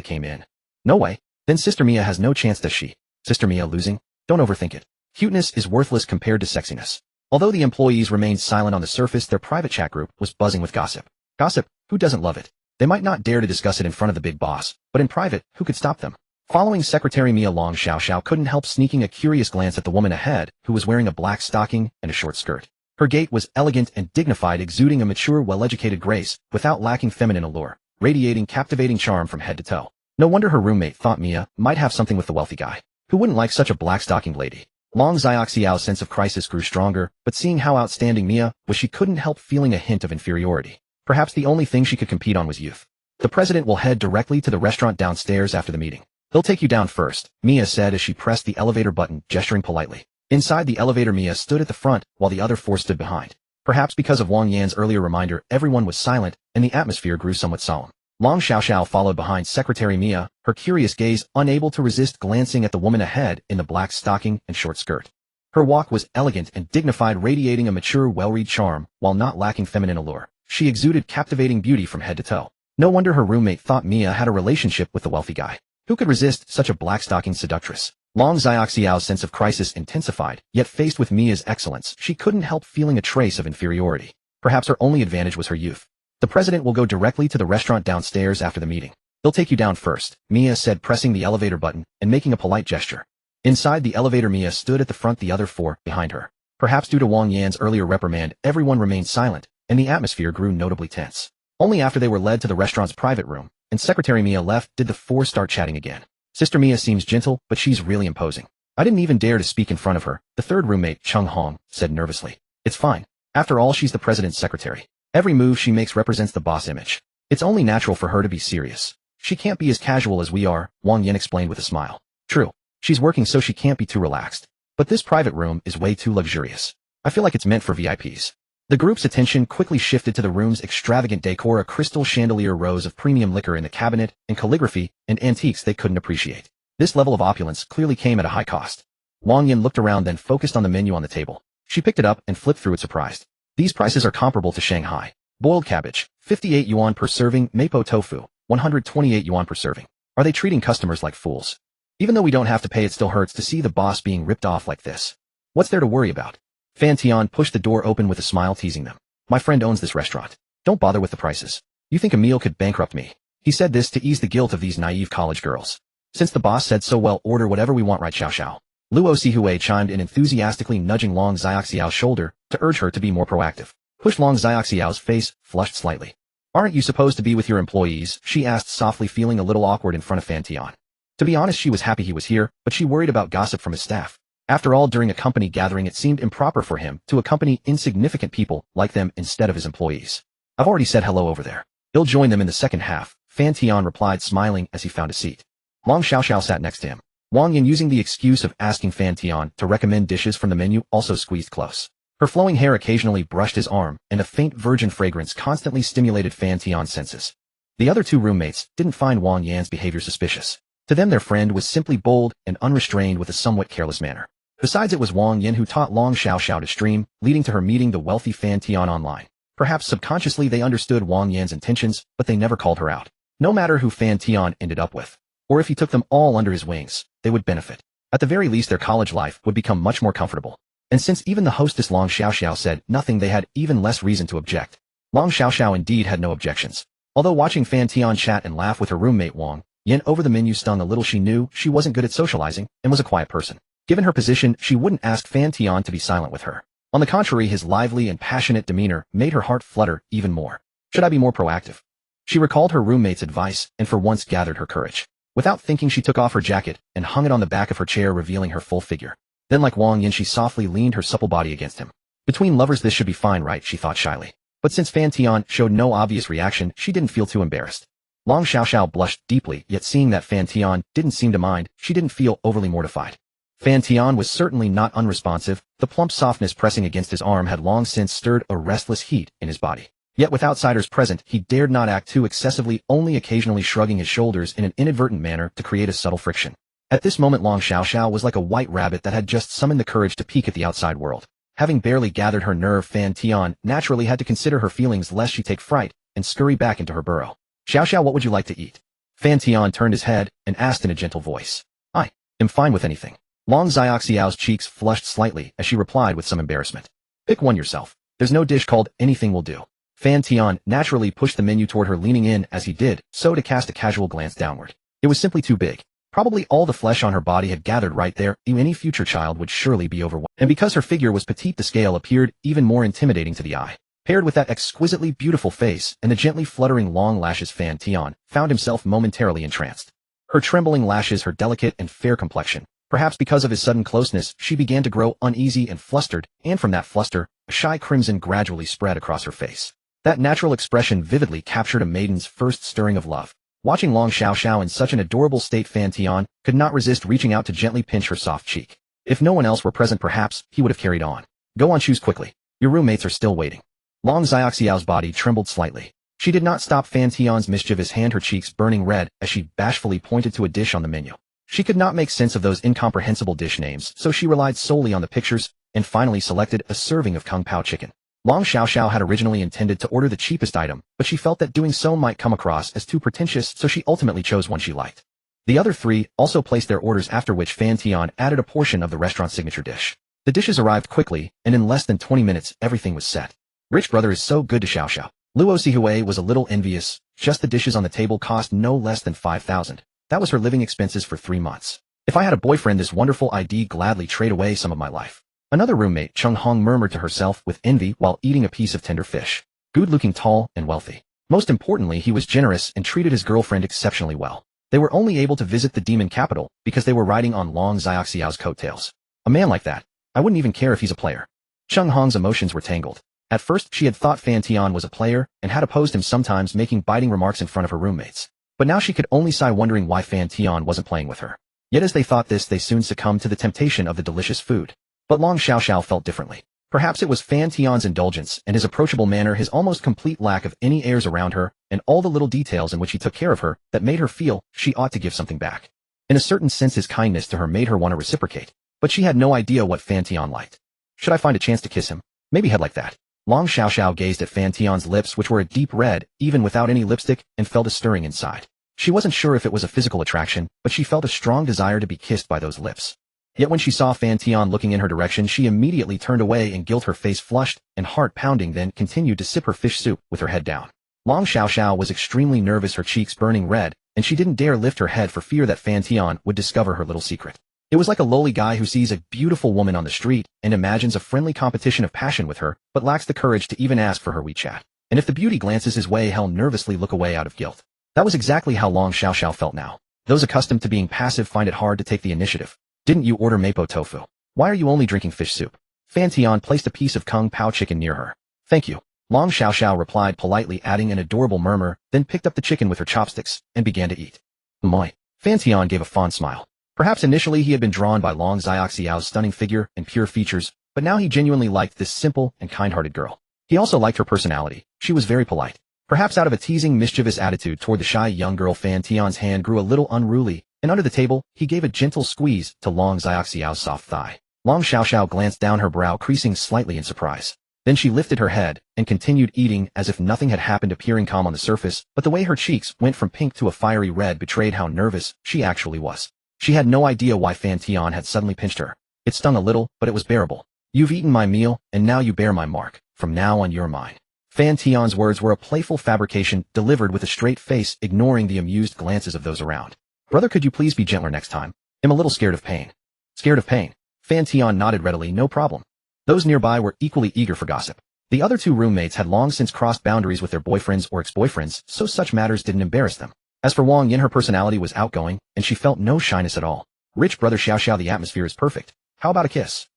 came in. No way. Then Sister Mia has no chance, does she? Sister Mia losing? Don't overthink it. Cuteness is worthless compared to sexiness. Although the employees remained silent on the surface, their private chat group was buzzing with gossip. Gossip, who doesn't love it? They might not dare to discuss it in front of the big boss, but in private, who could stop them? Following Secretary Mia, Long Xiaoxiao couldn't help sneaking a curious glance at the woman ahead, who was wearing a black stocking and a short skirt. Her gait was elegant and dignified, exuding a mature, well-educated grace, without lacking feminine allure, radiating captivating charm from head to toe. No wonder her roommate thought Mia might have something with the wealthy guy. Who wouldn't like such a black-stockinged lady? Long Xiaoxiao's sense of crisis grew stronger, but seeing how outstanding Mia was, she couldn't help feeling a hint of inferiority. Perhaps the only thing she could compete on was youth. The president will head directly to the restaurant downstairs after the meeting. He'll take you down first, Mia said as she pressed the elevator button, gesturing politely. Inside the elevator, Mia stood at the front, while the other four stood behind. Perhaps because of Wang Yan's earlier reminder, everyone was silent, and the atmosphere grew somewhat solemn. Long Xiaoxiao followed behind Secretary Mia, her curious gaze unable to resist glancing at the woman ahead in the black stocking and short skirt. Her walk was elegant and dignified, radiating a mature, well-read charm, while not lacking feminine allure. She exuded captivating beauty from head to toe. No wonder her roommate thought Mia had a relationship with the wealthy guy. Who could resist such a black-stocking seductress? Long Xiaoxiao's sense of crisis intensified, yet faced with Mia's excellence, she couldn't help feeling a trace of inferiority. Perhaps her only advantage was her youth. The president will go directly to the restaurant downstairs after the meeting. He'll take you down first, Mia said, pressing the elevator button and making a polite gesture. Inside the elevator, Mia stood at the front, the other four behind her. Perhaps due to Wang Yan's earlier reprimand, everyone remained silent, and the atmosphere grew notably tense. Only after they were led to the restaurant's private room, and Secretary Mia left, did the four start chatting again. Sister Mia seems gentle, but she's really imposing. I didn't even dare to speak in front of her, the third roommate, Chung Hong, said nervously. It's fine. After all, she's the president's secretary. Every move she makes represents the boss image. It's only natural for her to be serious. She can't be as casual as we are, Wang Yan explained with a smile. True. She's working, so she can't be too relaxed. But this private room is way too luxurious. I feel like it's meant for VIPs. The group's attention quickly shifted to the room's extravagant decor, a crystal chandelier, rows of premium liquor in the cabinet, and calligraphy and antiques they couldn't appreciate. This level of opulence clearly came at a high cost. Wang Yan looked around, then focused on the menu on the table. She picked it up and flipped through it, surprised. These prices are comparable to Shanghai. Boiled cabbage, 58 yuan per serving. Mapo tofu, 128 yuan per serving. Are they treating customers like fools? Even though we don't have to pay, it still hurts to see the boss being ripped off like this. What's there to worry about? Fan Tian pushed the door open with a smile, teasing them. My friend owns this restaurant. Don't bother with the prices. You think a meal could bankrupt me? He said this to ease the guilt of these naive college girls. Since the boss said so, well, order whatever we want, right, Xiao? Luo Sihue chimed in enthusiastically, nudging Long Xiaoxiao's shoulder to urge her to be more proactive. Pushed Long Xiaoxiao's face flushed slightly. Aren't you supposed to be with your employees? She asked softly, feeling a little awkward in front of Fan Tian. To be honest, she was happy he was here, but she worried about gossip from his staff. After all, during a company gathering, it seemed improper for him to accompany insignificant people like them instead of his employees. I've already said hello over there. He'll join them in the second half, Fan Tian replied, smiling as he found a seat. Long Xiaoxiao sat next to him. Wang Yan, using the excuse of asking Fan Tian to recommend dishes from the menu, also squeezed close. Her flowing hair occasionally brushed his arm, and a faint virgin fragrance constantly stimulated Fan Tian's senses. The other two roommates didn't find Wang Yan's behavior suspicious. To them, their friend was simply bold and unrestrained with a somewhat careless manner. Besides, it was Wang Yan who taught Long Xiaoxiao to stream, leading to her meeting the wealthy Fan Tian online. Perhaps subconsciously they understood Wang Yan's intentions, but they never called her out. No matter who Fan Tian ended up with, or if he took them all under his wings, they would benefit. At the very least, their college life would become much more comfortable. And since even the hostess Long Xiaoxiao said nothing, they had even less reason to object. Long Xiaoxiao indeed had no objections. Although watching Fan Tian chat and laugh with her roommate Wang Yan over the menu stung a little, she knew she wasn't good at socializing and was a quiet person. Given her position, she wouldn't ask Fan Tian to be silent with her. On the contrary, his lively and passionate demeanor made her heart flutter even more. Should I be more proactive? She recalled her roommate's advice and for once gathered her courage. Without thinking, she took off her jacket and hung it on the back of her chair, revealing her full figure. Then, like Wang Yan, she softly leaned her supple body against him. Between lovers, this should be fine, right? She thought shyly. But since Fan Tian showed no obvious reaction, she didn't feel too embarrassed. Long Xiaoxiao blushed deeply, yet seeing that Fan Tian didn't seem to mind, she didn't feel overly mortified. Fan Tian was certainly not unresponsive. The plump softness pressing against his arm had long since stirred a restless heat in his body. Yet with outsiders present, he dared not act too excessively, only occasionally shrugging his shoulders in an inadvertent manner to create a subtle friction. At this moment, Long Xiaoxiao was like a white rabbit that had just summoned the courage to peek at the outside world. Having barely gathered her nerve, Fan Tian naturally had to consider her feelings lest she take fright and scurry back into her burrow. Xiaoxiao, what would you like to eat? Fan Tian turned his head and asked in a gentle voice. I am fine with anything. Long Xiaoxiao's cheeks flushed slightly as she replied with some embarrassment. Pick one yourself. There's no dish called anything will do. Fan Tian naturally pushed the menu toward her, leaning in as he did so to cast a casual glance downward. It was simply too big. Probably all the flesh on her body had gathered right there. Any future child would surely be overwhelmed. And because her figure was petite, the scale appeared even more intimidating to the eye. Paired with that exquisitely beautiful face and the gently fluttering long lashes, Fan Tian found himself momentarily entranced. Her trembling lashes, her delicate and fair complexion. Perhaps because of his sudden closeness, she began to grow uneasy and flustered, and from that fluster, a shy crimson gradually spread across her face. That natural expression vividly captured a maiden's first stirring of love. Watching Long Xiaoxiao in such an adorable state, Fan Tian could not resist reaching out to gently pinch her soft cheek. If no one else were present, perhaps he would have carried on. Go on, choose quickly. Your roommates are still waiting. Long Xiaoxiao's body trembled slightly. She did not stop Fan Tian's mischievous hand, her cheeks burning red as she bashfully pointed to a dish on the menu. She could not make sense of those incomprehensible dish names, so she relied solely on the pictures and finally selected a serving of Kung Pao chicken. Long Xiaoxiao had originally intended to order the cheapest item, but she felt that doing so might come across as too pretentious, so she ultimately chose one she liked. The other three also placed their orders, after which Fan Tian added a portion of the restaurant's signature dish. The dishes arrived quickly, and in less than 20 minutes everything was set. Rich brother is so good to Xiaoxiao. Luo Sihui was a little envious. Just the dishes on the table cost no less than 5,000. That was her living expenses for 3 months. If I had a boyfriend, this wonderful I'd gladly trade away some of my life. Another roommate, Cheng Hong, murmured to herself with envy while eating a piece of tender fish. Good-looking, tall, and wealthy. Most importantly, he was generous and treated his girlfriend exceptionally well. They were only able to visit the demon capital because they were riding on Long Xiaoxiao's coattails. A man like that, I wouldn't even care if he's a player. Cheng Hong's emotions were tangled. At first, she had thought Fan Tian was a player and had opposed him, sometimes making biting remarks in front of her roommates. But now she could only sigh, wondering why Fan Tian wasn't playing with her. Yet as they thought this, they soon succumbed to the temptation of the delicious food. But Long Xiaoxiao felt differently. Perhaps it was Fan Tian's indulgence and his approachable manner, his almost complete lack of any airs around her, and all the little details in which he took care of her that made her feel she ought to give something back. In a certain sense, his kindness to her made her want to reciprocate, but she had no idea what Fan Tian liked. Should I find a chance to kiss him? Maybe head like that. Long Xiaoxiao gazed at Fan Tian's lips, which were a deep red, even without any lipstick, and felt a stirring inside. She wasn't sure if it was a physical attraction, but she felt a strong desire to be kissed by those lips. Yet when she saw Fan Tian looking in her direction, she immediately turned away and guilt, her face flushed and heart pounding, then continued to sip her fish soup with her head down. Long Xiaoxiao was extremely nervous, her cheeks burning red, and she didn't dare lift her head for fear that Fan Tian would discover her little secret. It was like a lowly guy who sees a beautiful woman on the street and imagines a friendly competition of passion with her, but lacks the courage to even ask for her WeChat. And if the beauty glances his way, he'll nervously look away out of guilt. That was exactly how Long Xiaoxiao felt now. Those accustomed to being passive find it hard to take the initiative. Didn't you order mapo tofu? Why are you only drinking fish soup? Fan Tian placed a piece of Kung Pao chicken near her. Thank you. Long Xiaoxiao replied politely, adding an adorable murmur, then picked up the chicken with her chopsticks and began to eat. Moi. Fan Tian gave a fond smile. Perhaps initially he had been drawn by Long Xiaoxiao's stunning figure and pure features, but now he genuinely liked this simple and kind-hearted girl. He also liked her personality. She was very polite. Perhaps out of a teasing, mischievous attitude toward the shy young girl, Fan Tian's hand grew a little unruly, and under the table, he gave a gentle squeeze to Long Xiaoxiao's soft thigh. Long Xiaoxiao glanced down, her brow creasing slightly in surprise. Then she lifted her head and continued eating as if nothing had happened, appearing calm on the surface, but the way her cheeks went from pink to a fiery red betrayed how nervous she actually was. She had no idea why Fan Tian had suddenly pinched her. It stung a little, but it was bearable. You've eaten my meal, and now you bear my mark. From now on, you're mine. Fan Tian's words were a playful fabrication delivered with a straight face, ignoring the amused glances of those around. Brother, could you please be gentler next time? I'm a little scared of pain. Scared of pain? Fan Tian nodded readily. No problem. Those nearby were equally eager for gossip. The other two roommates had long since crossed boundaries with their boyfriends or ex-boyfriends, so such matters didn't embarrass them. As for Wang Yin, her personality was outgoing, and she felt no shyness at all. Rich brother Xiaoxiao, the atmosphere is perfect. How about a kiss?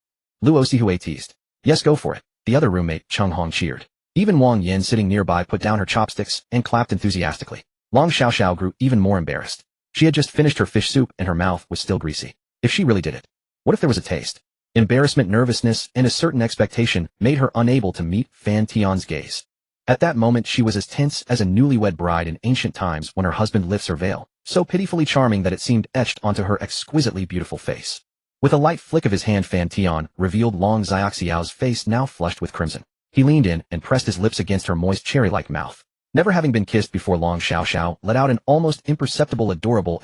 Luo Sihui teased. Yes, go for it. The other roommate, Cheng Hong, cheered. Even Wang Yin, sitting nearby, put down her chopsticks and clapped enthusiastically. Long Xiaoxiao grew even more embarrassed. She had just finished her fish soup and her mouth was still greasy. If she really did it. What if there was a taste? Embarrassment, nervousness, and a certain expectation made her unable to meet Fan Tian's gaze. At that moment she was as tense as a newlywed bride in ancient times when her husband lifts her veil, so pitifully charming that it seemed etched onto her exquisitely beautiful face. With a light flick of his hand, Fan Tian revealed Long Xiaoxiao's face, now flushed with crimson. He leaned in and pressed his lips against her moist cherry-like mouth. Never having been kissed before, Long Xiaoxiao let out an almost imperceptible adorable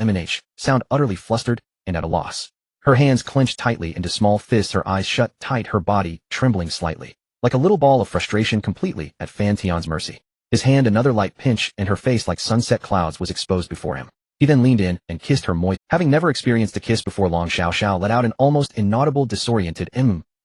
sound, utterly flustered and at a loss. Her hands clenched tightly into small fists, her eyes shut tight, her body trembling slightly, like a little ball of frustration, completely at Fan Tian's mercy. His hand, another light pinch, and her face like sunset clouds was exposed before him. He then leaned in and kissed her moist. Having never experienced a kiss before, Long Xiaoxiao let out an almost inaudible disoriented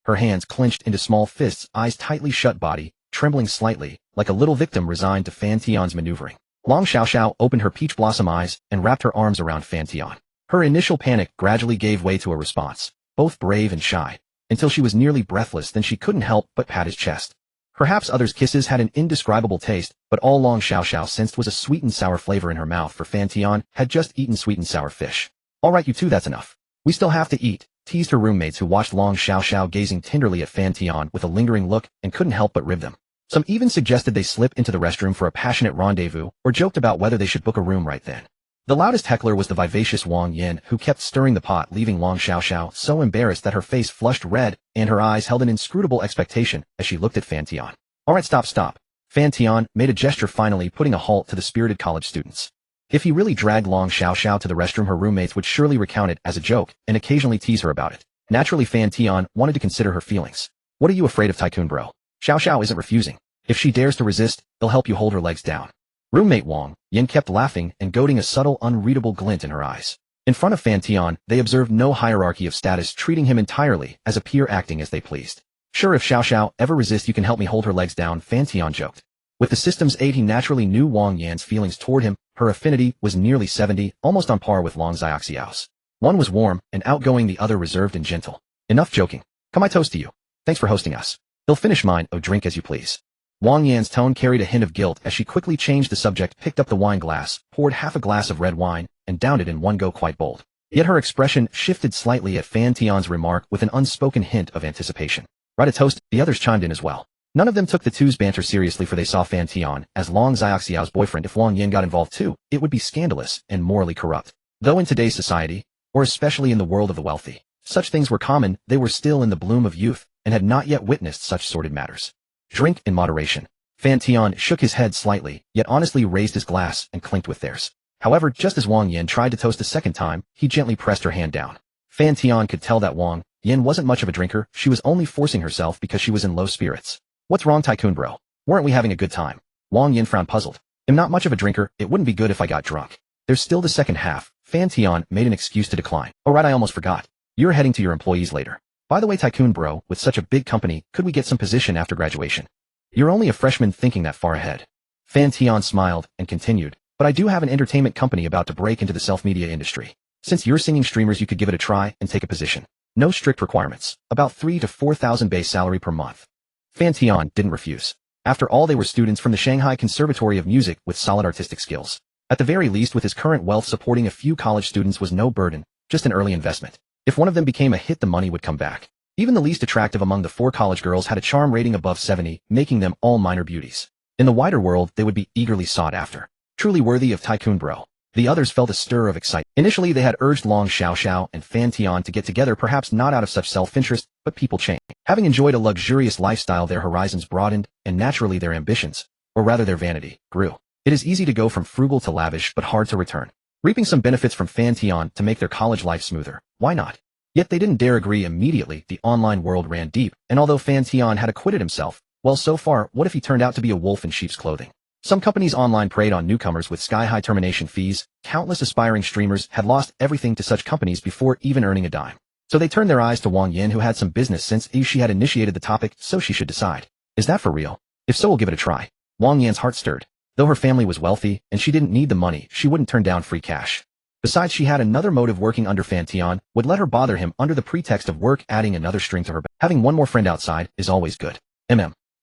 her hands clenched into small fists, eyes tightly shut, body trembling slightly, like a little victim resigned to Fan Tian's maneuvering. Long Xiaoxiao opened her peach blossom eyes and wrapped her arms around Fan Tian. Her initial panic gradually gave way to a response, both brave and shy, until she was nearly breathless. Then she couldn't help but pat his chest. Perhaps others' kisses had an indescribable taste, but all Long Xiaoxiao sensed was a sweet and sour flavor in her mouth, for Fan Tian had just eaten sweet and sour fish. All right, you two, that's enough. We still have to eat, teased her roommates, who watched Long Xiaoxiao gazing tenderly at Fan Tian with a lingering look and couldn't help but rib them. Some even suggested they slip into the restroom for a passionate rendezvous, or joked about whether they should book a room right then. The loudest heckler was the vivacious Wang Yin, who kept stirring the pot, leaving Long Xiaoxiao so embarrassed that her face flushed red and her eyes held an inscrutable expectation as she looked at Fan Tian. All right, stop. Fan Tian made a gesture, finally putting a halt to the spirited college students. If he really dragged Long Xiaoxiao to the restroom, her roommates would surely recount it as a joke and occasionally tease her about it. Naturally, Fan Tian wanted to consider her feelings. What are you afraid of, Tycoon bro? Xiaoxiao isn't refusing. If she dares to resist, they'll help you hold her legs down. Roommate Wang Yin kept laughing and goading a subtle, unreadable glint in her eyes. In front of Fan Tian, they observed no hierarchy of status, treating him entirely as a peer, acting as they pleased. Sure, if Xiaoxiao ever resists, you can help me hold her legs down, Fan Tian joked. With the system's aid, he naturally knew Wang Yan's feelings toward him. Her affinity was nearly 70, almost on par with Long Xiaoxiao's. One was warm and outgoing, the other reserved and gentle. Enough joking. Come, I toast to you. Thanks for hosting us. He'll finish mine. Oh, drink as you please. Wang Yan's tone carried a hint of guilt as she quickly changed the subject, picked up the wine glass, poured half a glass of red wine, and downed it in one go, quite bold. Yet her expression shifted slightly at Fan Tian's remark with an unspoken hint of anticipation. Right, a toast, the others chimed in as well. None of them took the two's banter seriously, for they saw Fan Tian as Long Xiaoxiao's boyfriend. If Wang Yin got involved too, it would be scandalous and morally corrupt. Though in today's society, or especially in the world of the wealthy, such things were common, they were still in the bloom of youth and had not yet witnessed such sordid matters. Drink in moderation. Fan Tian shook his head slightly, yet honestly raised his glass and clinked with theirs. However, just as Wang Yin tried to toast a second time, he gently pressed her hand down. Fan Tian could tell that Wang Yin wasn't much of a drinker. She was only forcing herself because she was in low spirits. What's wrong, Tycoon bro? Weren't we having a good time? Wang Yin frowned, puzzled. I'm not much of a drinker. It wouldn't be good if I got drunk. There's still the second half. Fan Tian made an excuse to decline. Oh right, I almost forgot. You're heading to your employees later. By the way, Tycoon bro, with such a big company, could we get some position after graduation? You're only a freshman, thinking that far ahead. Fan Tian smiled and continued, but I do have an entertainment company about to break into the self-media industry. Since you're singing streamers, you could give it a try and take a position. No strict requirements. About 3,000 to 4,000 base salary per month. Fan Tian didn't refuse. After all, they were students from the Shanghai Conservatory of Music with solid artistic skills. At the very least, with his current wealth, supporting a few college students was no burden, just an early investment. If one of them became a hit, the money would come back. Even the least attractive among the 4 college girls had a charm rating above 70, making them all minor beauties. In the wider world, they would be eagerly sought after. Truly worthy of Tycoon bro. The others felt a stir of excitement. Initially, they had urged Long Xiaoxiao and Fan Tian to get together, perhaps not out of such self-interest, but people change. Having enjoyed a luxurious lifestyle, their horizons broadened, and naturally their ambitions, or rather their vanity, grew. It is easy to go from frugal to lavish, but hard to return. Reaping some benefits from Fan Tian to make their college life smoother. Why not? Yet they didn't dare agree immediately. The online world ran deep, and although Fan Tian had acquitted himself, well, so far, what if he turned out to be a wolf in sheep's clothing? Some companies online preyed on newcomers with sky-high termination fees. Countless aspiring streamers had lost everything to such companies before even earning a dime. So they turned their eyes to Wang Yin, who had some business since she had initiated the topic, so she should decide. Is that for real? If so, we'll give it a try. Wang Yin's heart stirred. Though her family was wealthy, and she didn't need the money, she wouldn't turn down free cash. Besides, she had another motive. Working under Fan Tian would let her bother him under the pretext of work, adding another string to her back. Having one more friend outside is always good.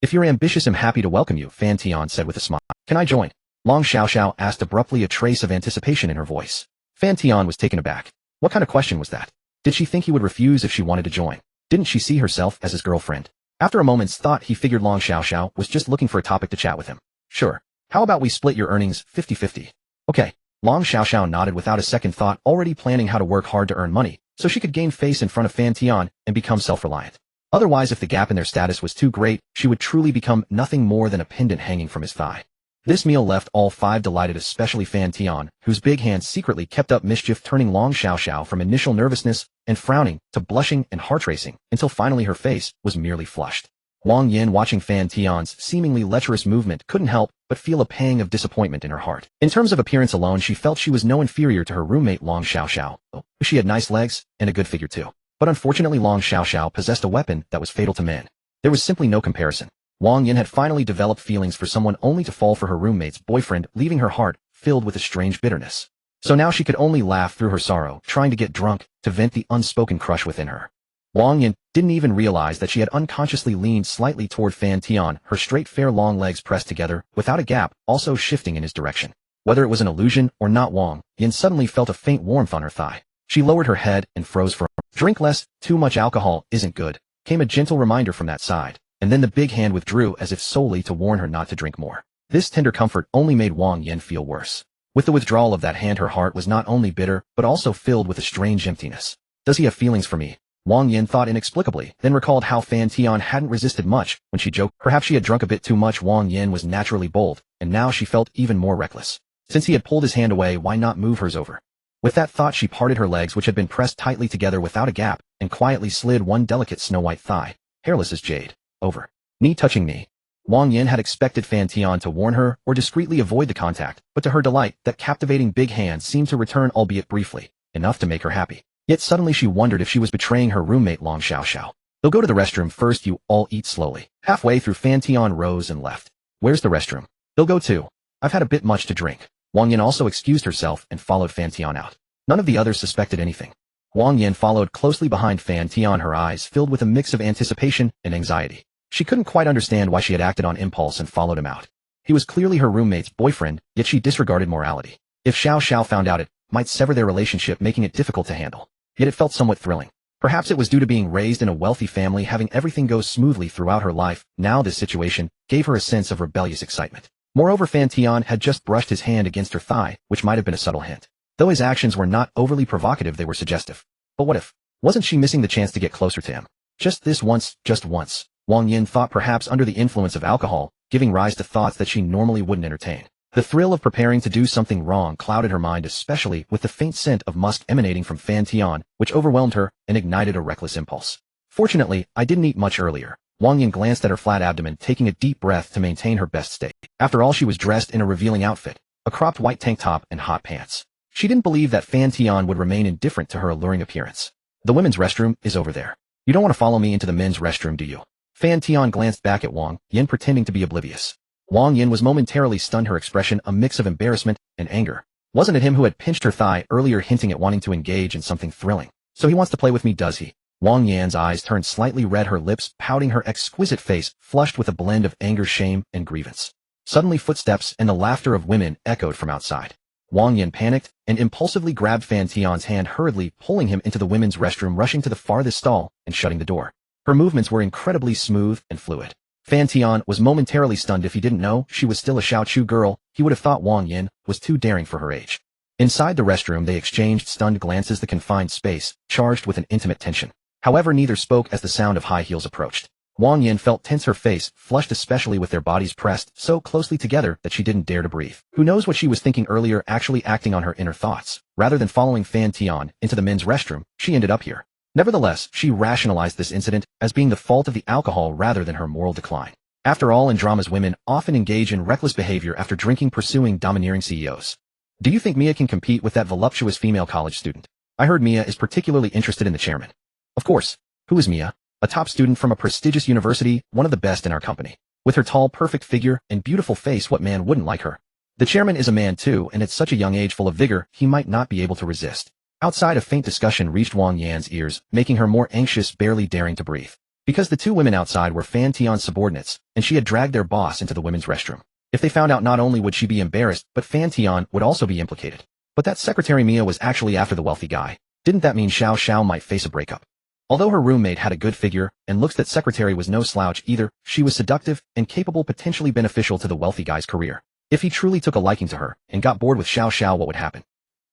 If you're ambitious, I'm happy to welcome you, Fan Tian said with a smile. Can I join? Long Xiaoxiao asked, abruptly, a trace of anticipation in her voice. Fan Tian was taken aback. What kind of question was that? Did she think he would refuse if she wanted to join? Didn't she see herself as his girlfriend? After a moment's thought, he figured Long Xiaoxiao was just looking for a topic to chat with him. Sure. How about we split your earnings 50-50? Okay. Long Xiaoxiao nodded without a second thought, already planning how to work hard to earn money, so she could gain face in front of Fan Tian and become self-reliant. Otherwise, if the gap in their status was too great, she would truly become nothing more than a pendant hanging from his thigh. This meal left all five delighted, especially Fan Tian, whose big hands secretly kept up mischief, turning Long Xiaoxiao from initial nervousness and frowning to blushing and heart-racing, until finally her face was merely flushed. Wang Yin, watching Fan Tian's seemingly lecherous movement, couldn't help but feel a pang of disappointment in her heart. In terms of appearance alone, she felt she was no inferior to her roommate Long Xiaoxiao. She had nice legs and a good figure too. But unfortunately, Long Xiaoxiao possessed a weapon that was fatal to men. There was simply no comparison. Wang Yin had finally developed feelings for someone only to fall for her roommate's boyfriend, leaving her heart filled with a strange bitterness. So now she could only laugh through her sorrow, trying to get drunk to vent the unspoken crush within her. Wang Yin didn't even realize that she had unconsciously leaned slightly toward Fan Tian, her straight fair long legs pressed together, without a gap, also shifting in his direction. Whether it was an illusion or not, Wang Yin suddenly felt a faint warmth on her thigh. She lowered her head and froze for a moment. Drink less, too much alcohol isn't good, came a gentle reminder from that side, and then the big hand withdrew as if solely to warn her not to drink more. This tender comfort only made Wang Yin feel worse. With the withdrawal of that hand, her heart was not only bitter, but also filled with a strange emptiness. Does he have feelings for me? Wang Yin thought inexplicably, then recalled how Fan Tian hadn't resisted much when she joked. Perhaps she had drunk a bit too much. Wang Yin was naturally bold, and now she felt even more reckless. Since he had pulled his hand away, why not move hers over? With that thought, she parted her legs, which had been pressed tightly together without a gap, and quietly slid one delicate snow-white thigh, hairless as jade, over. Knee touching knee. Wang Yin had expected Fan Tian to warn her or discreetly avoid the contact, but to her delight, that captivating big hand seemed to return, albeit briefly, enough to make her happy. Yet suddenly she wondered if she was betraying her roommate Long Xiaoxiao. They'll go to the restroom first, you all eat slowly. Halfway through, Fan Tian rose and left. Where's the restroom? They'll go too. I've had a bit much to drink. Wang Yin also excused herself and followed Fan Tian out. None of the others suspected anything. Wang Yin followed closely behind Fan Tian, her eyes filled with a mix of anticipation and anxiety. She couldn't quite understand why she had acted on impulse and followed him out. He was clearly her roommate's boyfriend, yet she disregarded morality. If Xiao found out, it might sever their relationship, making it difficult to handle. Yet it felt somewhat thrilling. Perhaps it was due to being raised in a wealthy family, having everything go smoothly throughout her life. Now this situation gave her a sense of rebellious excitement. Moreover, Fan Tian had just brushed his hand against her thigh, which might have been a subtle hint. Though his actions were not overly provocative, they were suggestive. But what if? Wasn't she missing the chance to get closer to him? Just this once, just once. Wang Yin thought, perhaps under the influence of alcohol, giving rise to thoughts that she normally wouldn't entertain. The thrill of preparing to do something wrong clouded her mind, especially with the faint scent of musk emanating from Fan Tian, which overwhelmed her and ignited a reckless impulse. Fortunately, I didn't eat much earlier. Wang Yin glanced at her flat abdomen, taking a deep breath to maintain her best state. After all, she was dressed in a revealing outfit, a cropped white tank top and hot pants. She didn't believe that Fan Tian would remain indifferent to her alluring appearance. The women's restroom is over there. You don't want to follow me into the men's restroom, do you? Fan Tian glanced back at Wang Yin, pretending to be oblivious. Wang Yin was momentarily stunned, her expression a mix of embarrassment and anger. Wasn't it him who had pinched her thigh earlier, hinting at wanting to engage in something thrilling? So he wants to play with me, does he? Wang Yan's eyes turned slightly red, her lips pouting, her exquisite face flushed with a blend of anger, shame, and grievance. Suddenly footsteps and the laughter of women echoed from outside. Wang Yin panicked and impulsively grabbed Fan Tian's hand, hurriedly pulling him into the women's restroom, rushing to the farthest stall and shutting the door. Her movements were incredibly smooth and fluid. Fan Tian was momentarily stunned. If he didn't know she was still a Xiaochu girl, he would have thought Wang Yin was too daring for her age. Inside the restroom, they exchanged stunned glances, the confined space charged with an intimate tension. However, neither spoke as the sound of high heels approached. Wang Yin felt tense, her face flushed, especially with their bodies pressed so closely together that she didn't dare to breathe. Who knows what she was thinking earlier, actually acting on her inner thoughts. Rather than following Fan Tian into the men's restroom, she ended up here. Nevertheless, she rationalized this incident as being the fault of the alcohol rather than her moral decline. After all, in dramas, women often engage in reckless behavior after drinking, pursuing domineering CEOs. Do you think Mia can compete with that voluptuous female college student? I heard Mia is particularly interested in the chairman. Of course. Who is Mia? A top student from a prestigious university, one of the best in our company. With her tall, perfect figure and beautiful face, what man wouldn't like her? The chairman is a man too, and at such a young age, full of vigor, he might not be able to resist. Outside, a faint discussion reached Wang Yan's ears, making her more anxious, barely daring to breathe. Because the two women outside were Fan Tian's subordinates, and she had dragged their boss into the women's restroom. If they found out, not only would she be embarrassed, but Fan Tian would also be implicated. But that secretary Mia was actually after the wealthy guy. Didn't that mean Xiao might face a breakup? Although her roommate had a good figure and looks, that secretary was no slouch either. She was seductive and capable, potentially beneficial to the wealthy guy's career. If he truly took a liking to her and got bored with Xiao, what would happen?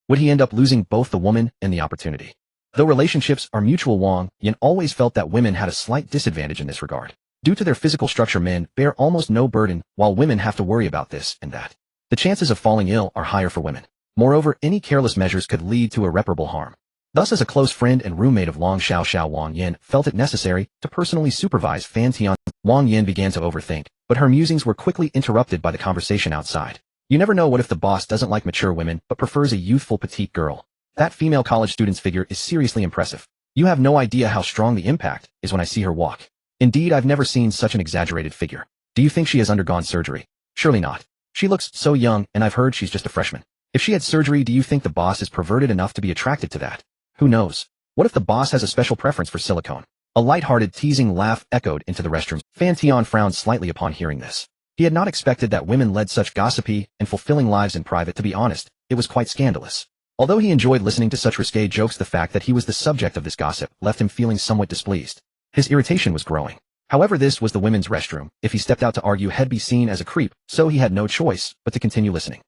Would he end up losing both the woman and the opportunity? Though relationships are mutual, Wang Yin always felt that women had a slight disadvantage in this regard. Due to their physical structure, men bear almost no burden, while women have to worry about this and that. The chances of falling ill are higher for women. Moreover, any careless measures could lead to irreparable harm. Thus, as a close friend and roommate of Long Xiaoxiao, Wang Yin felt it necessary to personally supervise Fan Tian. Wang Yin began to overthink, but her musings were quickly interrupted by the conversation outside. You never know what if the boss doesn't like mature women but prefers a youthful petite girl. That female college student's figure is seriously impressive. You have no idea how strong the impact is when I see her walk. Indeed, I've never seen such an exaggerated figure. Do you think she has undergone surgery? Surely not. She looks so young, and I've heard she's just a freshman. If she had surgery, do you think the boss is perverted enough to be attracted to that? Who knows? What if the boss has a special preference for silicone? A light-hearted, teasing laugh echoed into the restroom. Fan Tian frowned slightly upon hearing this. He had not expected that women led such gossipy and fulfilling lives in private. To be honest, it was quite scandalous. Although he enjoyed listening to such risque jokes, the fact that he was the subject of this gossip left him feeling somewhat displeased. His irritation was growing. However, this was the women's restroom. If he stepped out to argue, he'd be seen as a creep, so he had no choice but to continue listening.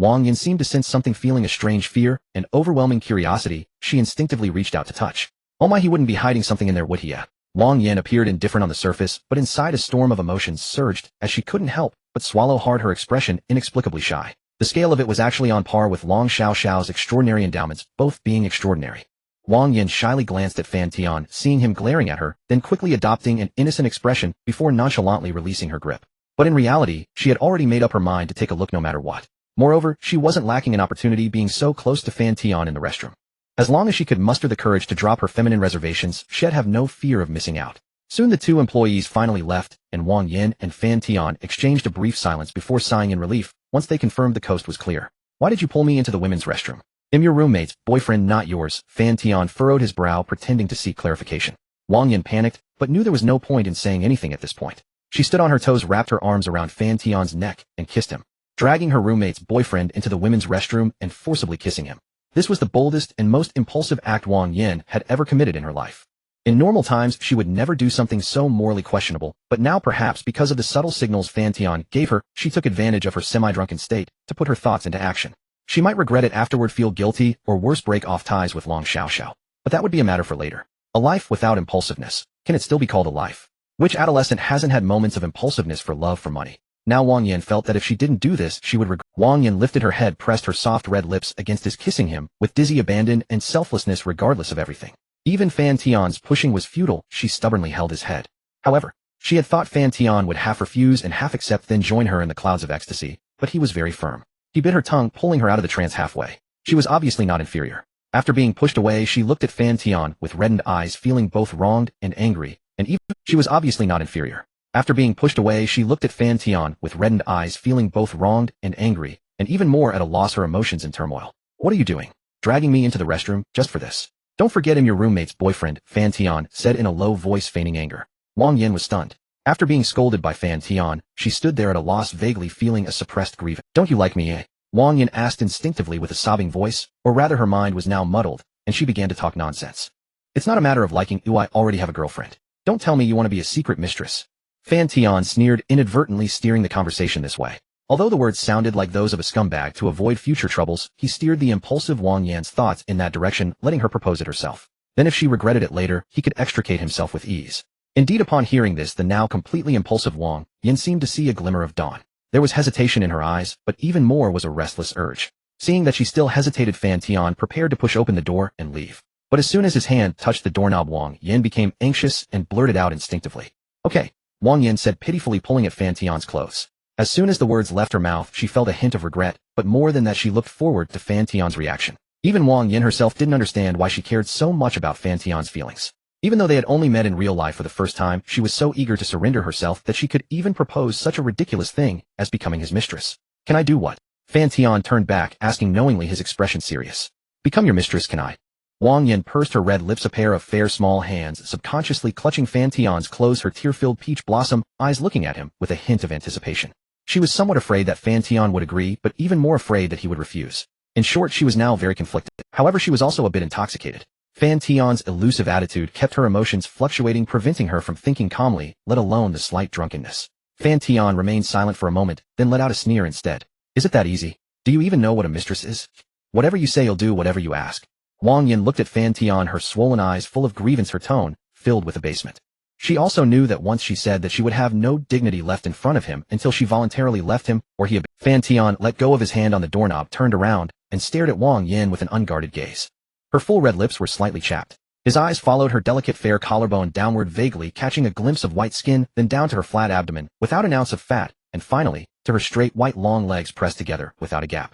Wang Yin seemed to sense something, feeling a strange fear and overwhelming curiosity. She instinctively reached out to touch. Oh my, he wouldn't be hiding something in there, would he? Wang Yin appeared indifferent on the surface, but inside a storm of emotions surged as she couldn't help but swallow hard, her expression inexplicably shy. The scale of it was actually on par with Long Xiaoxiao's extraordinary endowments, both being extraordinary. Wang Yin shyly glanced at Fan Tian, seeing him glaring at her, then quickly adopting an innocent expression before nonchalantly releasing her grip. But in reality, she had already made up her mind to take a look no matter what. Moreover, she wasn't lacking an opportunity, being so close to Fan Tian in the restroom. As long as she could muster the courage to drop her feminine reservations, she'd have no fear of missing out. Soon the two employees finally left, and Wang Yin and Fan Tian exchanged a brief silence before sighing in relief once they confirmed the coast was clear. Why did you pull me into the women's restroom? I'm your roommate's boyfriend, not yours. Fan Tian furrowed his brow, pretending to seek clarification. Wang Yin panicked, but knew there was no point in saying anything at this point. She stood on her toes, wrapped her arms around Fan Tian's neck, and kissed him, dragging her roommate's boyfriend into the women's restroom and forcibly kissing him. This was the boldest and most impulsive act Wang Yin had ever committed in her life. In normal times, she would never do something so morally questionable, but now, perhaps because of the subtle signals Fan Tian gave her, she took advantage of her semi-drunken state to put her thoughts into action. She might regret it afterward, feel guilty, or worse, break off ties with Long Xiaoxiao. But that would be a matter for later. A life without impulsiveness. Can it still be called a life? Which adolescent hasn't had moments of impulsiveness for love, for money? Now Wang Yin felt that if she didn't do this, she would regret. Wang Yin lifted her head, pressed her soft red lips against his, kissing him with dizzy abandon and selflessness regardless of everything. Even Fan Tian's pushing was futile. She stubbornly held his head. However, she had thought Fan Tian would half refuse and half accept, then join her in the clouds of ecstasy, but he was very firm. He bit her tongue, pulling her out of the trance halfway. She was obviously not inferior. After being pushed away, she looked at Fan Tian with reddened eyes, feeling both wronged and angry, and even she was obviously not inferior. After being pushed away, she looked at Fan Tian with reddened eyes, feeling both wronged and angry, and even more at a loss, her emotions in turmoil. What are you doing? Dragging me into the restroom, just for this? Don't forget I'm your roommate's boyfriend, Fan Tian said in a low voice, feigning anger. Wang Yin was stunned. After being scolded by Fan Tian, she stood there at a loss, vaguely feeling a suppressed grief. Don't you like me, eh? Wang Yin asked instinctively with a sobbing voice, or rather her mind was now muddled, and she began to talk nonsense. It's not a matter of liking you, I already have a girlfriend. Don't tell me you want to be a secret mistress. Fan Tian sneered, inadvertently steering the conversation this way. Although the words sounded like those of a scumbag, to avoid future troubles, he steered the impulsive Wang Yan's thoughts in that direction, letting her propose it herself. Then if she regretted it later, he could extricate himself with ease. Indeed, upon hearing this, the now completely impulsive Wang Yin seemed to see a glimmer of dawn. There was hesitation in her eyes, but even more was a restless urge. Seeing that she still hesitated, Fan Tian prepared to push open the door and leave. But as soon as his hand touched the doorknob, Wang Yin became anxious and blurted out instinctively, "Okay," Wang Yin said, pitifully pulling at Fan Tian's clothes. As soon as the words left her mouth, she felt a hint of regret, but more than that, she looked forward to Fan Tian's reaction. Even Wang Yin herself didn't understand why she cared so much about Fan Tian's feelings. Even though they had only met in real life for the first time, she was so eager to surrender herself that she could even propose such a ridiculous thing as becoming his mistress. Can I do what? Fan Tian turned back, asking knowingly, his expression serious. Become your mistress, can I? Wang Yin pursed her red lips, a pair of fair small hands subconsciously clutching Fan Tian's clothes, her tear-filled peach blossom eyes looking at him with a hint of anticipation. She was somewhat afraid that Fan Tian would agree, but even more afraid that he would refuse. In short, she was now very conflicted. However, she was also a bit intoxicated. Fan Tian's elusive attitude kept her emotions fluctuating, preventing her from thinking calmly, let alone the slight drunkenness. Fan Tian remained silent for a moment, then let out a sneer instead. Is it that easy? Do you even know what a mistress is? Whatever you say, you'll do whatever you ask. Wang Yin looked at Fan Tian, her swollen eyes full of grievance, her tone filled with abasement. She also knew that once she said that she would have no dignity left in front of him until she voluntarily left him or he abandoned. Fan Tian let go of his hand on the doorknob, turned around, and stared at Wang Yin with an unguarded gaze. Her full red lips were slightly chapped. His eyes followed her delicate fair collarbone downward, vaguely catching a glimpse of white skin, then down to her flat abdomen, without an ounce of fat, and finally, to her straight white long legs pressed together, without a gap.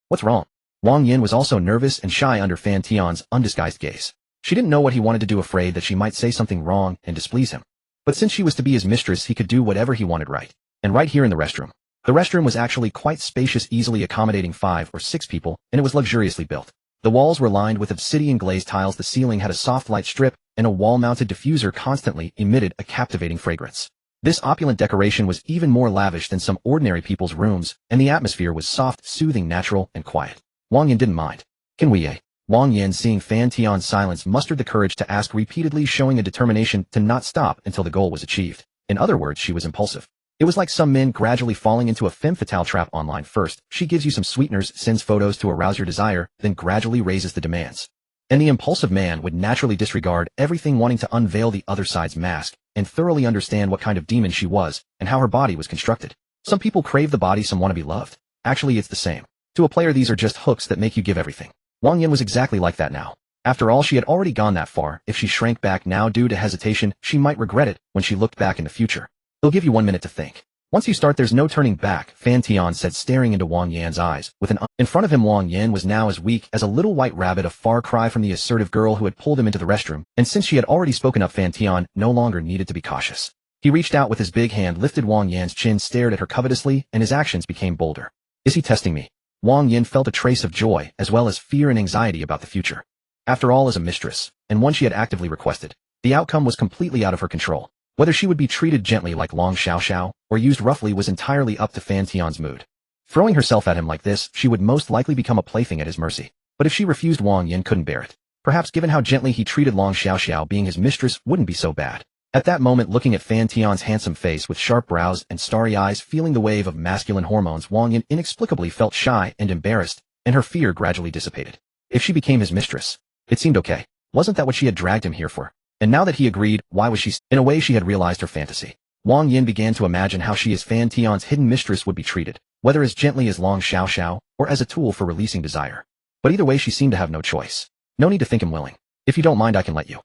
What's wrong? Wang Yin was also nervous and shy under Fan Tian's undisguised gaze. She didn't know what he wanted to do, afraid that she might say something wrong and displease him. But since she was to be his mistress, he could do whatever he wanted, right? And right here in the restroom. The restroom was actually quite spacious, easily accommodating 5 or 6 people, and it was luxuriously built. The walls were lined with obsidian glazed tiles, the ceiling had a soft light strip, and a wall-mounted diffuser constantly emitted a captivating fragrance. This opulent decoration was even more lavish than some ordinary people's rooms, and the atmosphere was soft, soothing, natural, and quiet. Wang Yin didn't mind. Can we, Wang Yin, seeing Fan Tian's silence, mustered the courage to ask repeatedly, showing a determination to not stop until the goal was achieved. In other words, she was impulsive. It was like some men gradually falling into a femme fatale trap online. First, she gives you some sweeteners, sends photos to arouse your desire, then gradually raises the demands. And the impulsive man would naturally disregard everything, wanting to unveil the other side's mask and thoroughly understand what kind of demon she was and how her body was constructed. Some people crave the body, some want to be loved. Actually, it's the same. To a player, these are just hooks that make you give everything. Wang Yin was exactly like that now. After all, she had already gone that far. If she shrank back now due to hesitation, she might regret it when she looked back in the future. They'll give you 1 minute to think. Once you start, there's no turning back, Fan Tian said, staring into Wang Yan's eyes. In front of him, Wang Yin was now as weak as a little white rabbit, a far cry from the assertive girl who had pulled him into the restroom, and since she had already spoken up, Fan Tian no longer needed to be cautious. He reached out with his big hand, lifted Wang Yan's chin, stared at her covetously, and his actions became bolder. Is he testing me? Wang Yin felt a trace of joy, as well as fear and anxiety about the future. After all, as a mistress, and one she had actively requested, the outcome was completely out of her control. Whether she would be treated gently like Long Xiao or used roughly was entirely up to Fan Tian's mood. Throwing herself at him like this, she would most likely become a plaything at his mercy. But if she refused, Wang Yin couldn't bear it. Perhaps given how gently he treated Long Xiao, being his mistress wouldn't be so bad. At that moment, looking at Fan Tian's handsome face with sharp brows and starry eyes, feeling the wave of masculine hormones, Wang Yin inexplicably felt shy and embarrassed, and her fear gradually dissipated. If she became his mistress, it seemed okay. Wasn't that what she had dragged him here for? And now that he agreed, why was she? In a way, she had realized her fantasy. Wang Yin began to imagine how she as Fan Tian's hidden mistress would be treated, whether as gently as Long Xiao or as a tool for releasing desire. But either way, she seemed to have no choice. No need to think him willing. If you don't mind, I can let you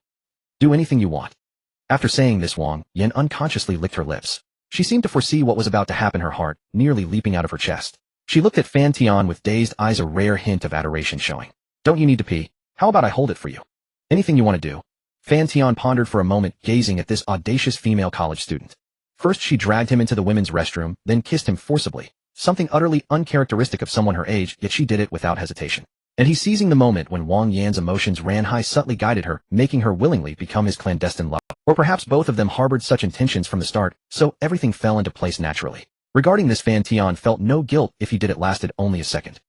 do anything you want. After saying this, Wang Yin unconsciously licked her lips. She seemed to foresee what was about to happen, her heart nearly leaping out of her chest. She looked at Fan Tian with dazed eyes, a rare hint of adoration showing. Don't you need to pee? How about I hold it for you? Anything you want to do? Fan Tian pondered for a moment, gazing at this audacious female college student. First, she dragged him into the women's restroom, then kissed him forcibly, something utterly uncharacteristic of someone her age, yet she did it without hesitation. And he, seizing the moment when Wang Yan's emotions ran high, subtly guided her, making her willingly become his clandestine lover. Or perhaps both of them harbored such intentions from the start, so everything fell into place naturally. Regarding this, Fan Tian felt no guilt if he did it lasted only a second.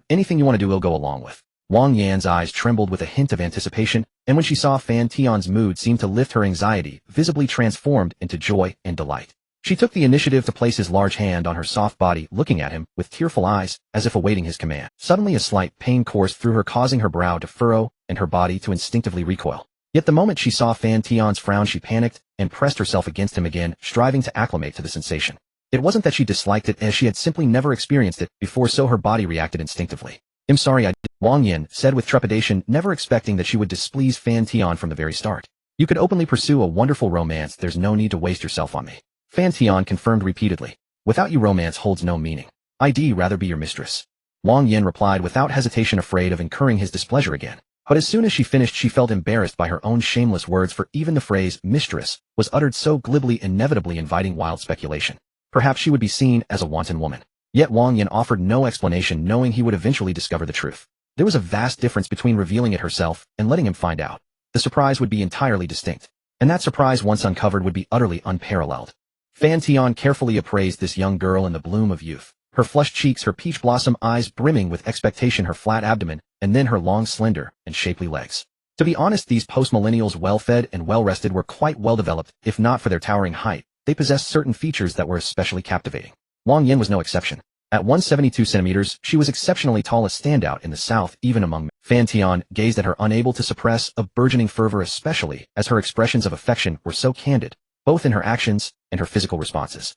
Anything you want to do, we'll go along with. Wang Yan's eyes trembled with a hint of anticipation, and when she saw Fan Tian's mood seemed to lift, her anxiety visibly transformed into joy and delight. She took the initiative to place his large hand on her soft body, looking at him with tearful eyes, as if awaiting his command. Suddenly a slight pain coursed through her, causing her brow to furrow and her body to instinctively recoil. Yet the moment she saw Fan Tian's frown, she panicked and pressed herself against him again, striving to acclimate to the sensation. It wasn't that she disliked it, as she had simply never experienced it before, so her body reacted instinctively. I'm sorry, Wang Yin said with trepidation, never expecting that she would displease Fan Tian from the very start. You could openly pursue a wonderful romance, there's no need to waste yourself on me. Fan Tian confirmed repeatedly. Without you, romance holds no meaning. I'd rather be your mistress. Wang Yin replied without hesitation, afraid of incurring his displeasure again. But as soon as she finished, she felt embarrassed by her own shameless words, for even the phrase mistress was uttered so glibly, inevitably inviting wild speculation. Perhaps she would be seen as a wanton woman. Yet Wang Yin offered no explanation, knowing he would eventually discover the truth. There was a vast difference between revealing it herself and letting him find out. The surprise would be entirely distinct. And that surprise, once uncovered, would be utterly unparalleled. Fan Tian carefully appraised this young girl in the bloom of youth. Her flushed cheeks, her peach blossom eyes brimming with expectation, her flat abdomen, and then her long, slender, and shapely legs. To be honest, these post-millennials, well-fed and well-rested, were quite well-developed. If not for their towering height, they possessed certain features that were especially captivating. Wang Yin was no exception. At 172 centimeters, she was exceptionally tall, a standout in the South, even among men. Fan Tian gazed at her, unable to suppress a burgeoning fervor, especially as her expressions of affection were so candid, both in her actions and her physical responses.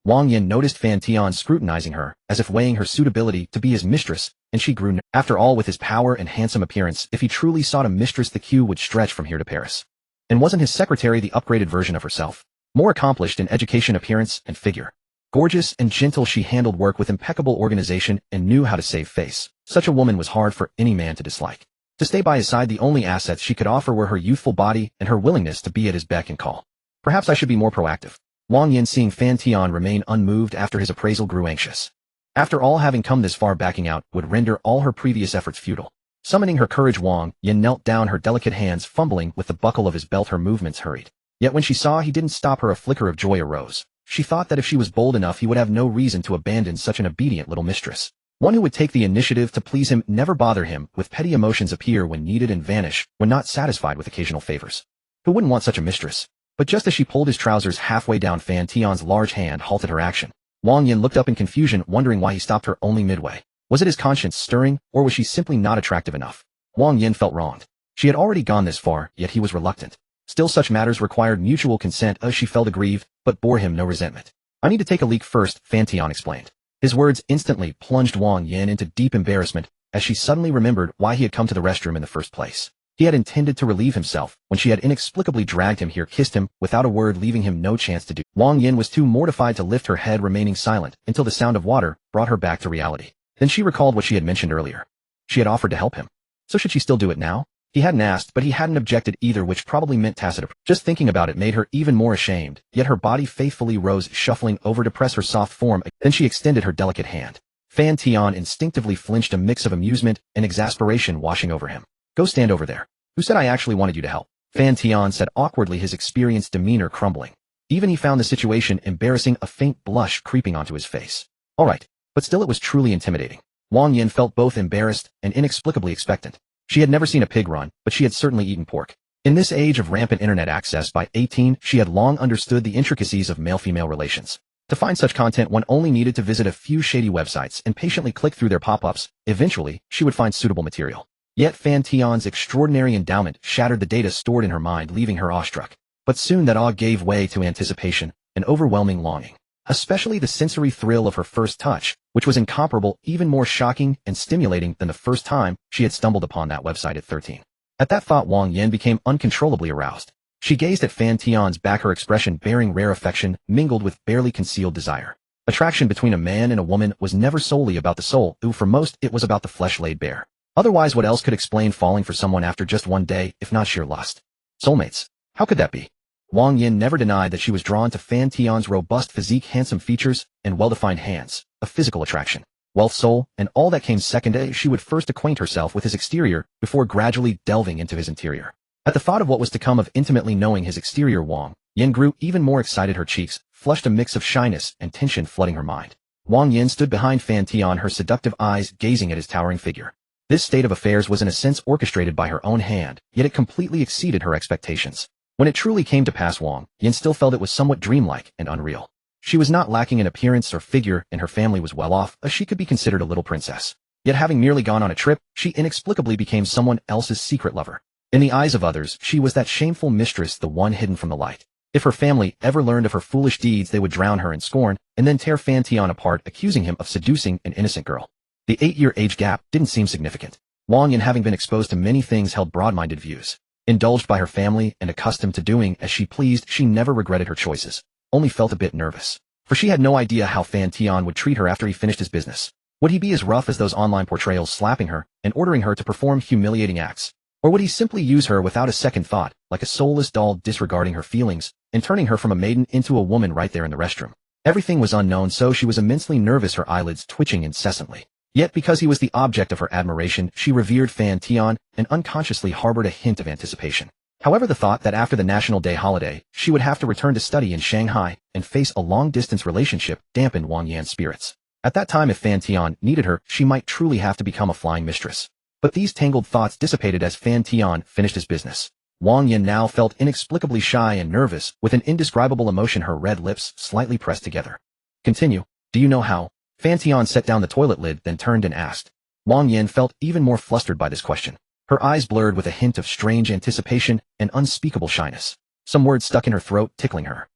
Wang Yin noticed Fan Tian scrutinizing her, as if weighing her suitability to be his mistress, and she grew. After all, with his power and handsome appearance, if he truly sought a mistress, the queue would stretch from here to Paris. And wasn't his secretary the upgraded version of herself? More accomplished in education, appearance, and figure. Gorgeous and gentle, she handled work with impeccable organization and knew how to save face. Such a woman was hard for any man to dislike. To stay by his side, the only assets she could offer were her youthful body and her willingness to be at his beck and call. Perhaps I should be more proactive. Wang Yin, seeing Fan Tian remain unmoved after his appraisal, grew anxious. After all, having come this far, backing out would render all her previous efforts futile. Summoning her courage, Wang Yin knelt down, her delicate hands fumbling with the buckle of his belt, her movements hurried. Yet when she saw he didn't stop her, a flicker of joy arose. She thought that if she was bold enough, he would have no reason to abandon such an obedient little mistress. One who would take the initiative to please him, never bother him with petty emotions, appear when needed and vanish when not satisfied with occasional favors. Who wouldn't want such a mistress? But just as she pulled his trousers halfway down, Fan Tian's large hand halted her action. Wang Yin looked up in confusion, wondering why he stopped her only midway. Was it his conscience stirring, or was she simply not attractive enough? Wang Yin felt wronged. She had already gone this far, yet he was reluctant. Still, such matters required mutual consent, as she felt aggrieved, but bore him no resentment. I need to take a leak first, Fan Tian explained. His words instantly plunged Wang Yin into deep embarrassment, as she suddenly remembered why he had come to the restroom in the first place. He had intended to relieve himself when she had inexplicably dragged him here, kissed him without a word, leaving him no chance to do. Wang Yin was too mortified to lift her head, remaining silent until the sound of water brought her back to reality. Then she recalled what she had mentioned earlier. She had offered to help him. So should she still do it now? He hadn't asked, but he hadn't objected either, which probably meant tacit approval. Just thinking about it made her even more ashamed, yet her body faithfully rose, shuffling over to press her soft form. Then she extended her delicate hand. Fan Tian instinctively flinched, a mix of amusement and exasperation washing over him. Go stand over there. Who said I actually wanted you to help? Fan Tian said awkwardly, his experienced demeanor crumbling. Even he found the situation embarrassing, a faint blush creeping onto his face. All right, but still it was truly intimidating. Wang Yin felt both embarrassed and inexplicably expectant. She had never seen a pig run, but she had certainly eaten pork. In this age of rampant internet access, by 18, she had long understood the intricacies of male-female relations. To find such content, one only needed to visit a few shady websites and patiently click through their pop-ups. Eventually, she would find suitable material. Yet Fan Tian's extraordinary endowment shattered the data stored in her mind, leaving her awestruck. But soon that awe gave way to anticipation, an overwhelming longing. Especially the sensory thrill of her first touch, which was incomparable, even more shocking and stimulating than the first time she had stumbled upon that website at 13. At that thought, Wang Yin became uncontrollably aroused. She gazed at Fan Tian's back, her expression bearing rare affection mingled with barely concealed desire. Attraction between a man and a woman was never solely about the soul, for most it was about the flesh laid bare. Otherwise, what else could explain falling for someone after just one day, if not sheer lust? Soulmates. How could that be? Wang Yin never denied that she was drawn to Fan Tian's robust physique, handsome features, and well-defined hands, a physical attraction. Wealth, soul, and all that came second. She would first acquaint herself with his exterior before gradually delving into his interior. At the thought of what was to come of intimately knowing his exterior, Wang Yin grew even more excited, her cheeks flushed, a mix of shyness and tension flooding her mind. Wang Yin stood behind Fan Tian, her seductive eyes gazing at his towering figure. This state of affairs was in a sense orchestrated by her own hand, yet it completely exceeded her expectations. When it truly came to pass, Wang Yin still felt it was somewhat dreamlike and unreal. She was not lacking in appearance or figure, and her family was well off, as she could be considered a little princess. Yet having merely gone on a trip, she inexplicably became someone else's secret lover. In the eyes of others, she was that shameful mistress, the one hidden from the light. If her family ever learned of her foolish deeds, they would drown her in scorn, and then tear Fan Tian apart, accusing him of seducing an innocent girl. The 8-year age gap didn't seem significant. Wang Yin, having been exposed to many things, held broad-minded views. Indulged by her family and accustomed to doing as she pleased, she never regretted her choices, only felt a bit nervous. For she had no idea how Fan Tian would treat her after he finished his business. Would he be as rough as those online portrayals, slapping her and ordering her to perform humiliating acts? Or would he simply use her without a second thought, like a soulless doll, disregarding her feelings and turning her from a maiden into a woman right there in the restroom? Everything was unknown, so she was immensely nervous, her eyelids twitching incessantly. Yet because he was the object of her admiration, she revered Fan Tian and unconsciously harbored a hint of anticipation. However, the thought that after the National Day holiday, she would have to return to study in Shanghai and face a long-distance relationship dampened Wang Yin's spirits. At that time, if Fan Tian needed her, she might truly have to become a flying mistress. But these tangled thoughts dissipated as Fan Tian finished his business. Wang Yin now felt inexplicably shy and nervous, with an indescribable emotion, her red lips slightly pressed together. Continue. Do you know how? Fan Tian set down the toilet lid, then turned and asked. Wang Yin felt even more flustered by this question. Her eyes blurred with a hint of strange anticipation and unspeakable shyness. Some words stuck in her throat, tickling her.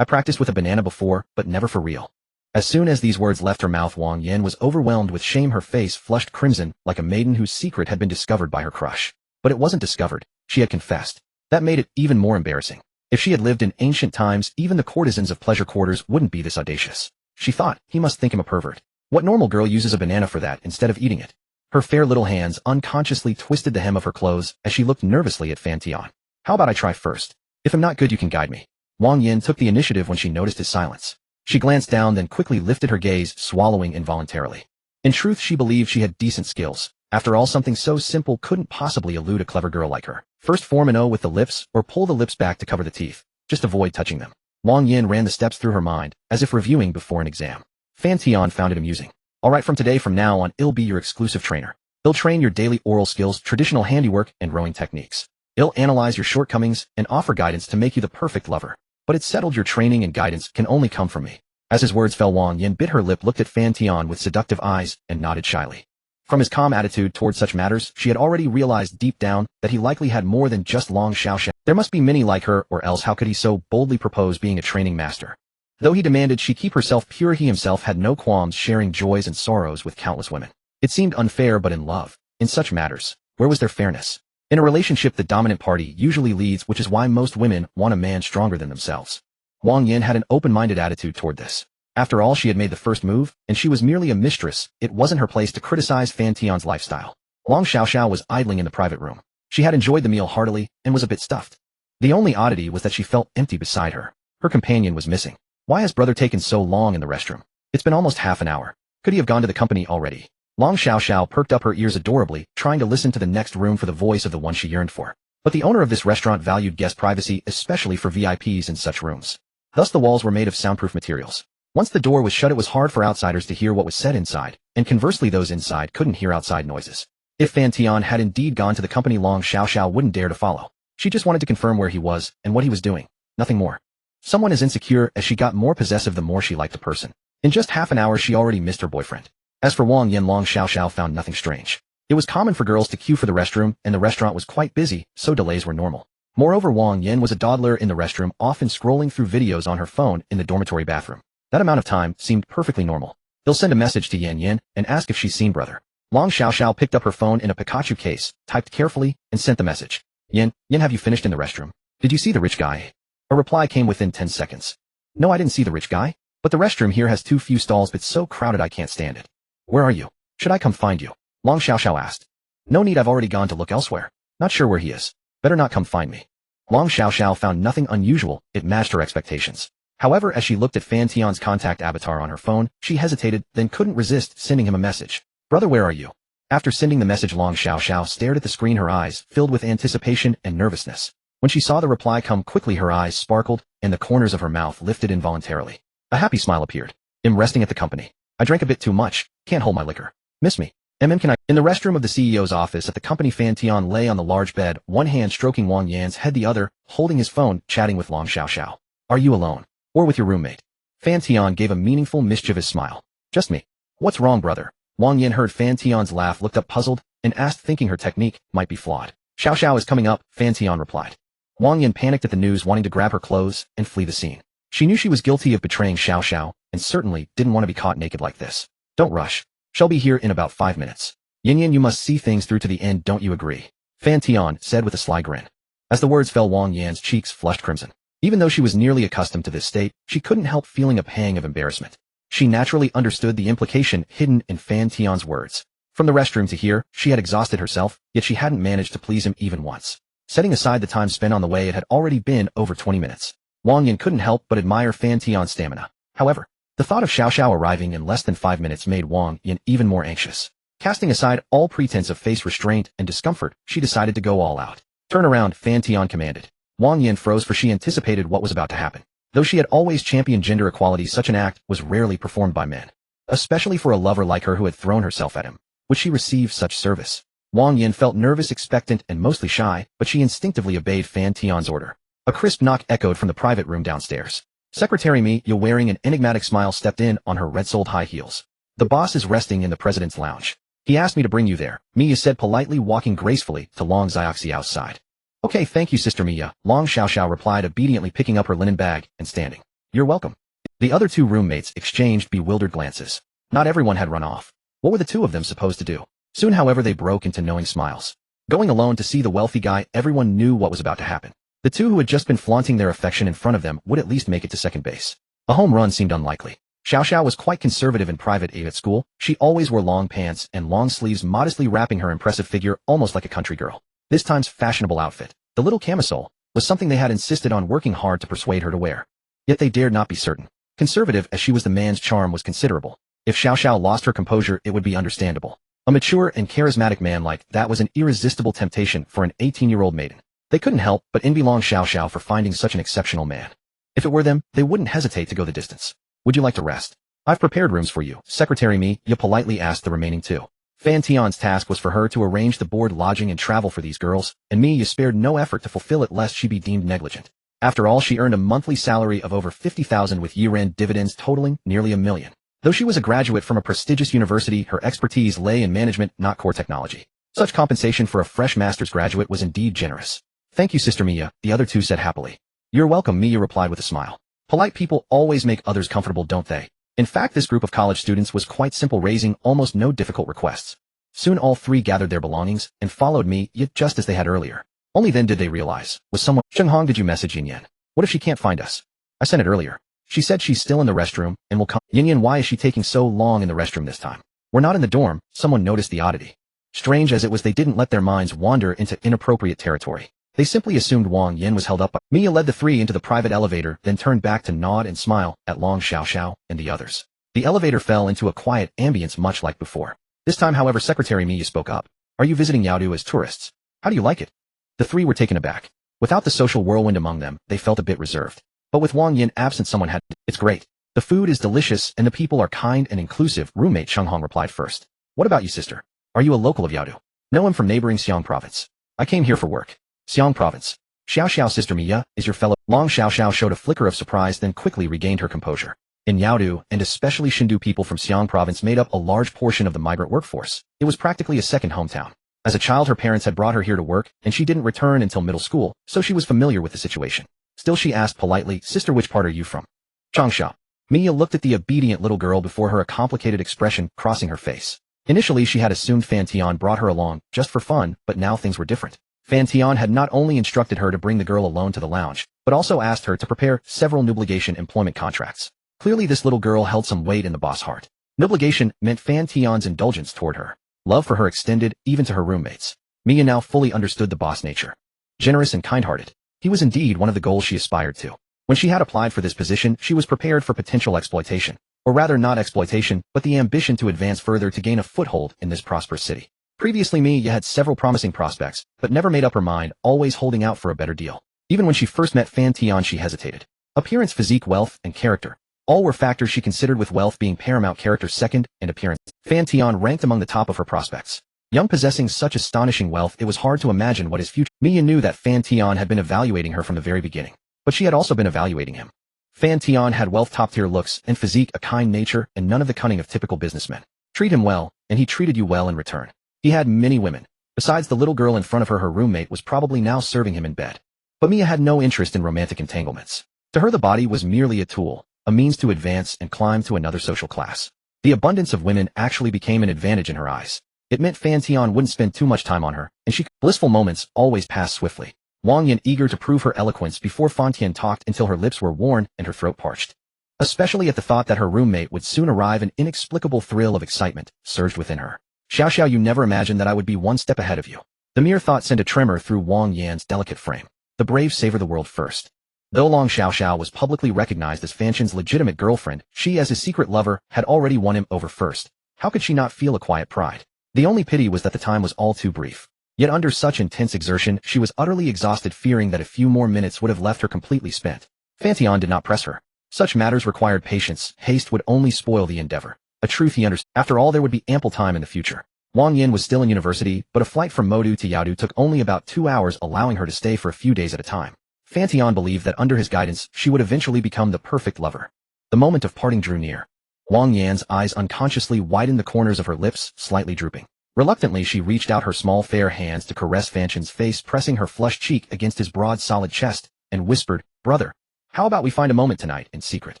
I practiced with a banana before, but never for real. As soon as these words left her mouth, Wang Yin was overwhelmed with shame. Her face flushed crimson, like a maiden whose secret had been discovered by her crush. But it wasn't discovered. She had confessed. That made it even more embarrassing. If she had lived in ancient times, even the courtesans of pleasure quarters wouldn't be this audacious. She thought, he must think him a pervert. What normal girl uses a banana for that instead of eating it? Her fair little hands unconsciously twisted the hem of her clothes as she looked nervously at Fan Tian. How about I try first? If I'm not good, you can guide me. Wang Yin took the initiative when she noticed his silence. She glanced down, then quickly lifted her gaze, swallowing involuntarily. In truth, she believed she had decent skills. After all, something so simple couldn't possibly elude a clever girl like her. First, form an O with the lips, or pull the lips back to cover the teeth. Just avoid touching them. Wang Yin ran the steps through her mind, as if reviewing before an exam. Fan Tian found it amusing. Alright, from now on, I'll be your exclusive trainer. I'll train your daily oral skills, traditional handiwork, and rowing techniques. I'll analyze your shortcomings and offer guidance to make you the perfect lover. But it's settled, your training and guidance can only come from me. As his words fell, Wang Yin bit her lip, looked at Fan Tian with seductive eyes, and nodded shyly. From his calm attitude toward such matters, she had already realized deep down that he likely had more than just Long Xiaoxiao. There must be many like her, or else how could he so boldly propose being a training master? Though he demanded she keep herself pure, he himself had no qualms sharing joys and sorrows with countless women. It seemed unfair, but in love, in such matters, where was there fairness? In a relationship, the dominant party usually leads, which is why most women want a man stronger than themselves. Wang Yin had an open-minded attitude toward this. After all, she had made the first move, and she was merely a mistress. It wasn't her place to criticize Fan Tian's lifestyle. Long Xiaoxiao was idling in the private room. She had enjoyed the meal heartily, and was a bit stuffed. The only oddity was that she felt empty beside her. Her companion was missing. Why has brother taken so long in the restroom? It's been almost half an hour. Could he have gone to the company already? Long Xiaoxiao perked up her ears adorably, trying to listen to the next room for the voice of the one she yearned for. But the owner of this restaurant valued guest privacy, especially for VIPs in such rooms. Thus the walls were made of soundproof materials. Once the door was shut, it was hard for outsiders to hear what was said inside, and conversely those inside couldn't hear outside noises. If Fan Tian had indeed gone to the company, Long Xiaoxiao wouldn't dare to follow. She just wanted to confirm where he was, and what he was doing. Nothing more. Someone as insecure as she got more possessive the more she liked the person. In just half an hour she already missed her boyfriend. As for Wang Yin, Long Xiaoxiao found nothing strange. It was common for girls to queue for the restroom, and the restaurant was quite busy, so delays were normal. Moreover, Wang Yin was a dawdler in the restroom, often scrolling through videos on her phone in the dormitory bathroom. That amount of time seemed perfectly normal. He'll send a message to Yan Yin and ask if she's seen brother. Long Xiaoxiao picked up her phone in a Pikachu case, typed carefully, and sent the message. Yin, have you finished in the restroom? Did you see the rich guy? A reply came within 10 seconds. No, I didn't see the rich guy. But the restroom here has too few stalls, but so crowded I can't stand it. Where are you? Should I come find you? Long Xiaoxiao asked. No need, I've already gone to look elsewhere. Not sure where he is. Better not come find me. Long Xiaoxiao found nothing unusual, it matched her expectations. However, as she looked at Fan Tian's contact avatar on her phone, she hesitated, then couldn't resist sending him a message. Brother, where are you? After sending the message, Long Xiaoxiao stared at the screen, her eyes filled with anticipation and nervousness. When she saw the reply come quickly, her eyes sparkled, and the corners of her mouth lifted involuntarily. A happy smile appeared. I'm resting at the company. I drank a bit too much, can't hold my liquor. Miss me. Can I? In the restroom of the CEO's office at the company, Fan Tian lay on the large bed, one hand stroking Wang Yan's head, the other holding his phone, chatting with Long Xiaoxiao. Are you alone? Or with your roommate? Fan Tian gave a meaningful, mischievous smile. Just me. What's wrong, brother? Wang Yan heard Fan Tian's laugh, looked up puzzled, and asked, thinking her technique might be flawed. Xiaoxiao is coming up, Fan Tian replied. Wang Yan panicked at the news, wanting to grab her clothes and flee the scene. She knew she was guilty of betraying Xiaoxiao, and certainly didn't want to be caught naked like this. Don't rush. She'll be here in about 5 minutes. Yin, you must see things through to the end, don't you agree? Fan Tian said with a sly grin. As the words fell, Wang Yan's cheeks flushed crimson. Even though she was nearly accustomed to this state, she couldn't help feeling a pang of embarrassment. She naturally understood the implication hidden in Fan Tian's words. From the restroom to here, she had exhausted herself, yet she hadn't managed to please him even once. Setting aside the time spent on the way, it had already been over 20 minutes. Wang Yan couldn't help but admire Fan Tian's stamina. However, the thought of Xiaoxiao arriving in less than 5 minutes made Wang Yan even more anxious. Casting aside all pretense of face restraint and discomfort, she decided to go all out. Turn around, Fan Tian commanded. Wang Yan froze, for she anticipated what was about to happen. Though she had always championed gender equality, such an act was rarely performed by men. Especially for a lover like her who had thrown herself at him. Would she receive such service? Wang Yan felt nervous, expectant, and mostly shy, but she instinctively obeyed Fan Tian's order. A crisp knock echoed from the private room downstairs. Secretary Mia, wearing an enigmatic smile, stepped in on her red-soled high heels. The boss is resting in the president's lounge. He asked me to bring you there, Mia said politely, walking gracefully to Long Xiaoxiao's side. Okay, thank you, Sister Mia, Long Xiaoxiao replied, obediently picking up her linen bag and standing. You're welcome. The other two roommates exchanged bewildered glances. Not everyone had run off. What were the two of them supposed to do? Soon, however, they broke into knowing smiles. Going alone to see the wealthy guy, everyone knew what was about to happen. The two who had just been flaunting their affection in front of them would at least make it to second base. A home run seemed unlikely. Xiaoxiao was quite conservative in private at school. She always wore long pants and long sleeves, modestly wrapping her impressive figure almost like a country girl. This time's fashionable outfit, the little camisole, was something they had insisted on working hard to persuade her to wear. Yet they dared not be certain. Conservative as she was, the man's charm was considerable. If Xiaoxiao lost her composure, it would be understandable. A mature and charismatic man like that was an irresistible temptation for an 18-year-old maiden. They couldn't help but envy Long Xiaoxiao for finding such an exceptional man. If it were them, they wouldn't hesitate to go the distance. Would you like to rest? I've prepared rooms for you, Secretary Mia politely asked the remaining two. Fan Tian's task was for her to arrange the board, lodging, and travel for these girls, and Mia spared no effort to fulfill it lest she be deemed negligent. After all, she earned a monthly salary of over 50,000 with year-end dividends totaling nearly $1 million. Though she was a graduate from a prestigious university, her expertise lay in management, not core technology. Such compensation for a fresh master's graduate was indeed generous. Thank you, Sister Mia, the other two said happily. You're welcome, Mia replied with a smile. Polite people always make others comfortable, don't they? In fact, this group of college students was quite simple, raising almost no difficult requests. Soon all three gathered their belongings and followed Mia, just as they had earlier. Only then did they realize, was someone— Shenghong, did you message Yin Yan? What if she can't find us? I sent it earlier. She said she's still in the restroom and will come. Yin Yan, why is she taking so long in the restroom this time? We're not in the dorm. Someone noticed the oddity. Strange as it was, they didn't let their minds wander into inappropriate territory. They simply assumed Wang Yin was held up by— Mia led the three into the private elevator, then turned back to nod and smile at Long Xiaoxiao and the others. The elevator fell into a quiet ambience much like before. This time, however, Secretary Mia spoke up. Are you visiting Yaodu as tourists? How do you like it? The three were taken aback. Without the social whirlwind among them, they felt a bit reserved. But with Wang Yin absent, someone had— It's great. The food is delicious and the people are kind and inclusive, roommate Shenghong replied first. What about you, sister? Are you a local of Yaodu? No, I'm from neighboring Xiang province. I came here for work. Xiang province. Xiaoxiao, Sister Mia, is your fellow— Long Xiaoxiao showed a flicker of surprise, then quickly regained her composure. In Yaodu, and especially Shindu, people from Xiang province made up a large portion of the migrant workforce. It was practically a second hometown. As a child, her parents had brought her here to work, and she didn't return until middle school, so she was familiar with the situation. Still, she asked politely, Sister, which part are you from? Changsha. Mia looked at the obedient little girl before her, a complicated expression crossing her face. Initially, she had assumed Fan Tian brought her along just for fun, but now things were different. Fan Tian had not only instructed her to bring the girl alone to the lounge, but also asked her to prepare several obligation employment contracts. Clearly, this little girl held some weight in the boss' heart. Obligation meant Fan Tian's indulgence toward her. Love for her extended even to her roommates. Mia now fully understood the boss' nature. Generous and kind-hearted. He was indeed one of the goals she aspired to. When she had applied for this position, she was prepared for potential exploitation. Or rather, not exploitation, but the ambition to advance further to gain a foothold in this prosperous city. Previously, Mia had several promising prospects, but never made up her mind, always holding out for a better deal. Even when she first met Fan Tian, she hesitated. Appearance, physique, wealth, and character. All were factors she considered, with wealth being paramount, character second, and appearance. Fan Tian ranked among the top of her prospects. Young, possessing such astonishing wealth, it was hard to imagine what his future— Mia knew that Fan Tian had been evaluating her from the very beginning. But she had also been evaluating him. Fan Tian had wealth, top-tier looks, and physique, a kind nature, and none of the cunning of typical businessmen. Treat him well, and he treated you well in return. He had many women. Besides the little girl in front of her, her roommate was probably now serving him in bed. But Mia had no interest in romantic entanglements. To her, the body was merely a tool, a means to advance and climb to another social class. The abundance of women actually became an advantage in her eyes. It meant Fan Tian wouldn't spend too much time on her, and blissful moments always passed swiftly. Wang Yin, eager to prove her eloquence before Fan Tian, talked until her lips were worn and her throat parched. Especially at the thought that her roommate would soon arrive, an inexplicable thrill of excitement surged within her. Xiaoxiao, you never imagined that I would be one step ahead of you. The mere thought sent a tremor through Wang Yan's delicate frame. The brave savor the world first. Though Long Xiaoxiao was publicly recognized as Fan Tian's legitimate girlfriend, she, as his secret lover, had already won him over first. How could she not feel a quiet pride? The only pity was that the time was all too brief. Yet under such intense exertion, she was utterly exhausted, fearing that a few more minutes would have left her completely spent. Fan Tian did not press her. Such matters required patience. Haste would only spoil the endeavor. A truth he understood. After all, there would be ample time in the future. Wang Yin was still in university, but a flight from Modu to Yaodu took only about 2 hours, allowing her to stay for a few days at a time. Fan Tian believed that under his guidance, she would eventually become the perfect lover. The moment of parting drew near. Wang Yan's eyes unconsciously widened, the corners of her lips slightly drooping. Reluctantly, she reached out her small fair hands to caress Fan Tian's face, pressing her flushed cheek against his broad solid chest, and whispered, "Brother, how about we find a moment tonight in secret?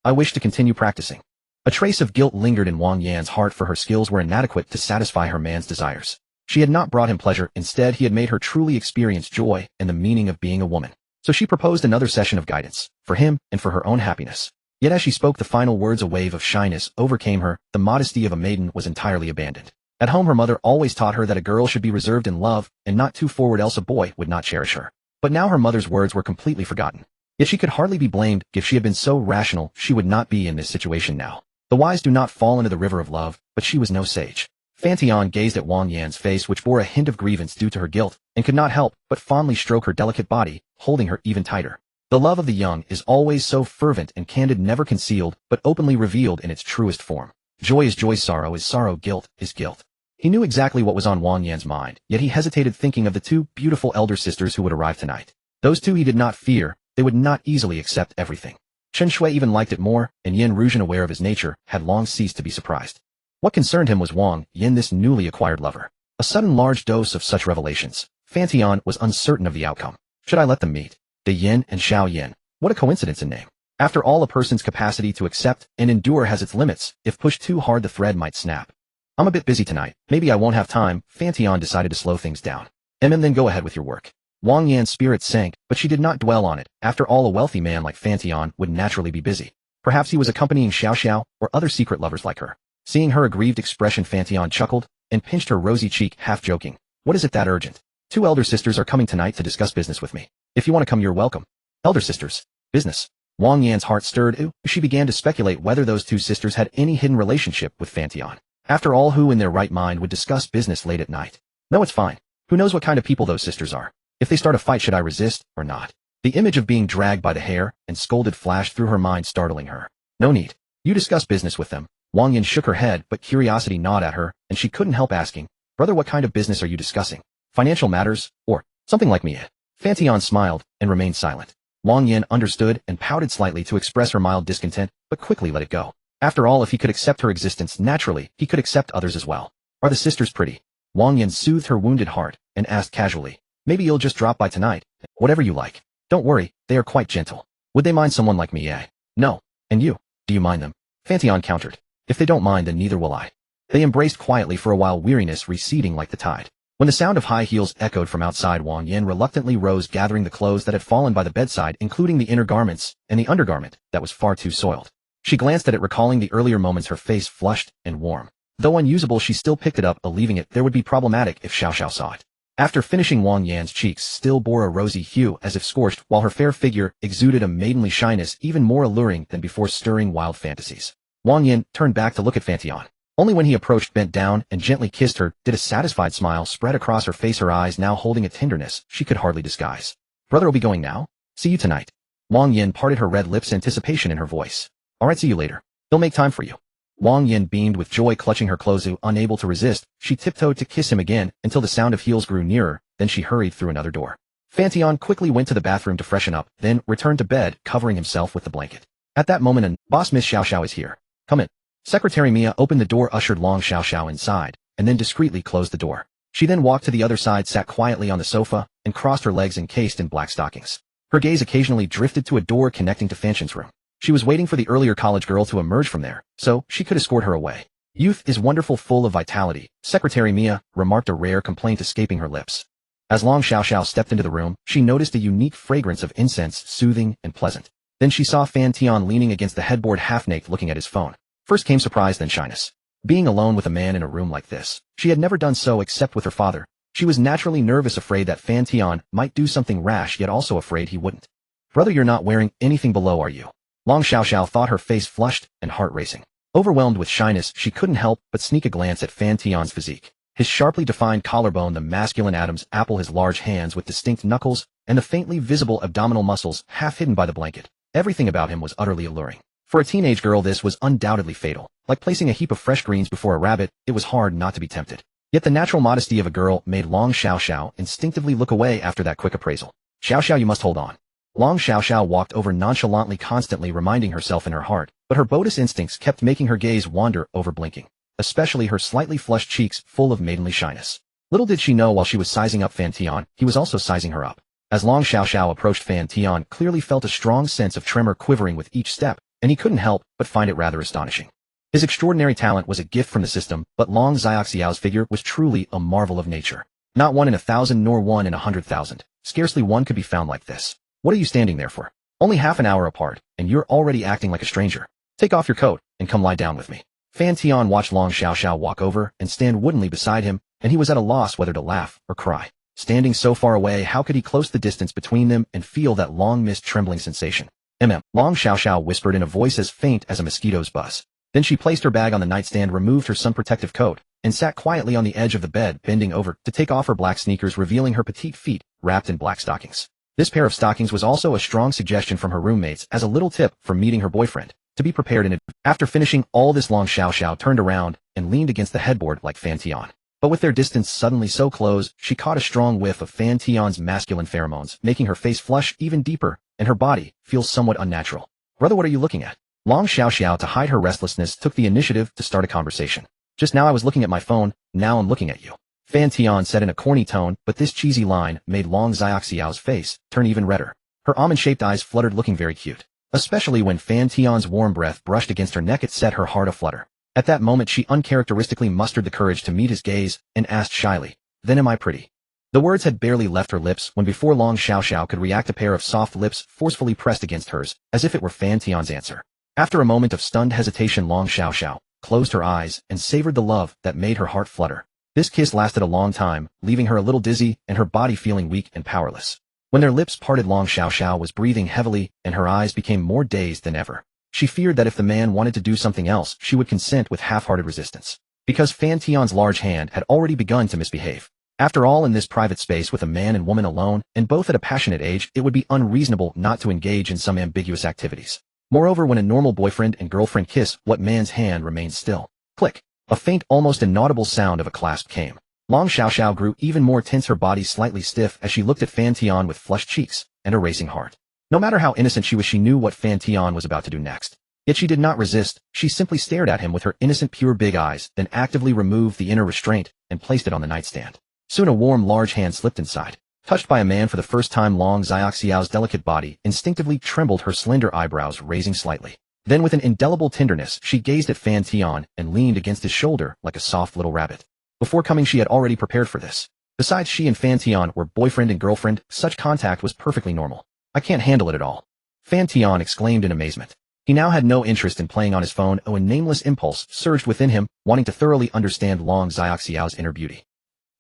I wish to continue practicing." A trace of guilt lingered in Wang Yan's heart, for her skills were inadequate to satisfy her man's desires. She had not brought him pleasure, instead he had made her truly experience joy and the meaning of being a woman. So she proposed another session of guidance, for him and for her own happiness. Yet as she spoke the final words, a wave of shyness overcame her. The modesty of a maiden was entirely abandoned. At home her mother always taught her that a girl should be reserved in love and not too forward, else a boy would not cherish her. But now her mother's words were completely forgotten. Yet she could hardly be blamed. If she had been so rational, she would not be in this situation now. The wise do not fall into the river of love, but she was no sage. Fan Tian gazed at Wang Yan's face, which bore a hint of grievance due to her guilt, and could not help but fondly stroke her delicate body, holding her even tighter. The love of the young is always so fervent and candid, never concealed, but openly revealed in its truest form. Joy is joy, sorrow is sorrow, guilt is guilt. He knew exactly what was on Wang Yan's mind, yet he hesitated, thinking of the two beautiful elder sisters who would arrive tonight. Those two he did not fear, they would not easily accept everything. Chen Shui even liked it more, and Yin Rujian, aware of his nature, had long ceased to be surprised. What concerned him was Wang Yin, this newly acquired lover. A sudden large dose of such revelations. Fan Tian was uncertain of the outcome. Should I let them meet? De Yin and Xiao Yin. What a coincidence in name. After all, a person's capacity to accept and endure has its limits. If pushed too hard, the thread might snap. I'm a bit busy tonight. Maybe I won't have time. Fan Tian decided to slow things down. Then go ahead with your work. Wang Yan's spirit sank, but she did not dwell on it. After all, a wealthy man like Fan Tian would naturally be busy. Perhaps he was accompanying Xiao Xiao or other secret lovers like her. Seeing her aggrieved expression, Fan Tian chuckled and pinched her rosy cheek, half joking. What is it that urgent? Two elder sisters are coming tonight to discuss business with me. If you want to come, you're welcome. Elder sisters? Business? Wang Yan's heart stirred. She began to speculate whether those two sisters had any hidden relationship with Fan Tian. After all, who in their right mind would discuss business late at night? No, it's fine. Who knows what kind of people those sisters are? If they start a fight, should I resist or not? The image of being dragged by the hair and scolded flashed through her mind, startling her. No need. You discuss business with them. Wang Yan shook her head, but curiosity gnawed at her, and she couldn't help asking, "Brother, what kind of business are you discussing? Financial matters, or something like me?" Fan Tian smiled and remained silent. Wang Yan understood and pouted slightly to express her mild discontent, but quickly let it go. After all, if he could accept her existence, naturally, he could accept others as well. Are the sisters pretty? Wang Yan soothed her wounded heart and asked casually, "Maybe you'll just drop by tonight. Whatever you like. Don't worry, they are quite gentle. Would they mind someone like me, eh?" "No. And you? Do you mind them?" Fan Tian countered. "If they don't mind, then neither will I." They embraced quietly for a while, weariness receding like the tide. When the sound of high heels echoed from outside, Wang Yan reluctantly rose, gathering the clothes that had fallen by the bedside, including the inner garments and the undergarment that was far too soiled. She glanced at it, recalling the earlier moments, her face flushed and warm. Though unusable, she still picked it up, believing it there would be problematic if Xiao Xiao saw it. After finishing, Wang Yan's cheeks still bore a rosy hue as if scorched, while her fair figure exuded a maidenly shyness even more alluring than before, stirring wild fantasies. Wang Yan turned back to look at Fan Tian. Only when he approached, bent down, and gently kissed her, did a satisfied smile spread across her face, her eyes now holding a tenderness she could hardly disguise. "Brother will be going now? See you tonight." Wang Yan parted her red lips, anticipation in her voice. "All right, see you later. He'll make time for you." Wang Yan beamed with joy, clutching her clothes. Unable to resist, she tiptoed to kiss him again until the sound of heels grew nearer, then she hurried through another door. Fan Tian quickly went to the bathroom to freshen up, then returned to bed, covering himself with the blanket. At that moment, "Boss, Miss Xiao Xiao is here. Come in." Secretary Mia opened the door, ushered Long Xiao Xiao inside, and then discreetly closed the door. She then walked to the other side, sat quietly on the sofa, and crossed her legs encased in black stockings. Her gaze occasionally drifted to a door connecting to Fan Tian's room. She was waiting for the earlier college girl to emerge from there, so she could escort her away. "Youth is wonderful, full of vitality," Secretary Mia remarked, a rare complaint escaping her lips. As Long Xiao Xiao stepped into the room, she noticed a unique fragrance of incense, soothing and pleasant. Then she saw Fan Tian leaning against the headboard, half-naked, looking at his phone. First came surprise, then shyness. Being alone with a man in a room like this, she had never done so except with her father. She was naturally nervous, afraid that Fan Tian might do something rash, yet also afraid he wouldn't. "Brother, you're not wearing anything below, are you?" Long Xiao Xiao thought, her face flushed and heart racing. Overwhelmed with shyness, she couldn't help but sneak a glance at Fan Tian's physique. His sharply defined collarbone, the masculine Adam's apple, his large hands with distinct knuckles, and the faintly visible abdominal muscles half hidden by the blanket. Everything about him was utterly alluring. For a teenage girl, this was undoubtedly fatal. Like placing a heap of fresh greens before a rabbit, it was hard not to be tempted. Yet the natural modesty of a girl made Long Xiao Xiao instinctively look away after that quick appraisal. "Xiao Xiao, you must hold on." Long Xiaoxiao walked over nonchalantly, constantly reminding herself in her heart, but her Beauties instincts kept making her gaze wander over blinking, especially her slightly flushed cheeks full of maidenly shyness. Little did she know while she was sizing up Fan Tian, he was also sizing her up. As Long Xiaoxiao approached, Fan Tian clearly felt a strong sense of tremor quivering with each step, and he couldn't help but find it rather astonishing. His extraordinary talent was a gift from the system, but Long Xiaoxiao's figure was truly a marvel of nature. Not one in 1,000 nor one in 100,000. Scarcely one could be found like this. What are you standing there for? Only half an hour apart, and you're already acting like a stranger. Take off your coat, and come lie down with me. Fan Tian watched Long Xiaoxiao walk over and stand woodenly beside him, and he was at a loss whether to laugh or cry. Standing so far away, how could he close the distance between them and feel that long-missed trembling sensation? Long Xiaoxiao whispered in a voice as faint as a mosquito's buzz. Then she placed her bag on the nightstand, removed her sun-protective coat, and sat quietly on the edge of the bed, bending over to take off her black sneakers, revealing her petite feet wrapped in black stockings. This pair of stockings was also a strong suggestion from her roommates as a little tip for meeting her boyfriend, to be prepared in advance. After finishing all this, Long Xiaoxiao turned around and leaned against the headboard like Fan Tian. But with their distance suddenly so close, she caught a strong whiff of Fan Tian's masculine pheromones, making her face flush even deeper and her body feel somewhat unnatural. Brother, what are you looking at? Long Xiaoxiao, to hide her restlessness, took the initiative to start a conversation. Just now I was looking at my phone, now I'm looking at you. Fan Tian said in a corny tone, but this cheesy line made Long Xiaoxiao's face turn even redder. Her almond-shaped eyes fluttered, looking very cute. Especially when Fan Tian's warm breath brushed against her neck, it set her heart aflutter. At that moment she uncharacteristically mustered the courage to meet his gaze and asked shyly, "Then am I pretty?" The words had barely left her lips when before Long Xiaoxiao could react, a pair of soft lips forcefully pressed against hers, as if it were Fan Tian's answer. After a moment of stunned hesitation, Long Xiaoxiao closed her eyes and savored the love that made her heart flutter. This kiss lasted a long time, leaving her a little dizzy and her body feeling weak and powerless. When their lips parted, Long Xiaoxiao was breathing heavily and her eyes became more dazed than ever. She feared that if the man wanted to do something else, she would consent with half-hearted resistance. Because Fan Tian's large hand had already begun to misbehave. After all, in this private space with a man and woman alone, and both at a passionate age, it would be unreasonable not to engage in some ambiguous activities. Moreover, when a normal boyfriend and girlfriend kiss, what man's hand remains still? Click. A faint, almost inaudible sound of a clasp came. Long Xiaoxiao grew even more tense, her body slightly stiff as she looked at Fan Tian with flushed cheeks and a racing heart. No matter how innocent she was, she knew what Fan Tian was about to do next. Yet she did not resist. She simply stared at him with her innocent, pure big eyes, then actively removed the inner restraint and placed it on the nightstand. Soon a warm, large hand slipped inside. Touched by a man for the first time, Long Xiaoxiao's delicate body instinctively trembled, her slender eyebrows raising slightly. Then with an indelible tenderness, she gazed at Fan Tian and leaned against his shoulder like a soft little rabbit. Before coming, she had already prepared for this. Besides, she and Fan Tian were boyfriend and girlfriend, such contact was perfectly normal. "I can't handle it at all," Fan Tian exclaimed in amazement. He now had no interest in playing on his phone. A nameless impulse surged within him, wanting to thoroughly understand Long Xiaoxiao's inner beauty.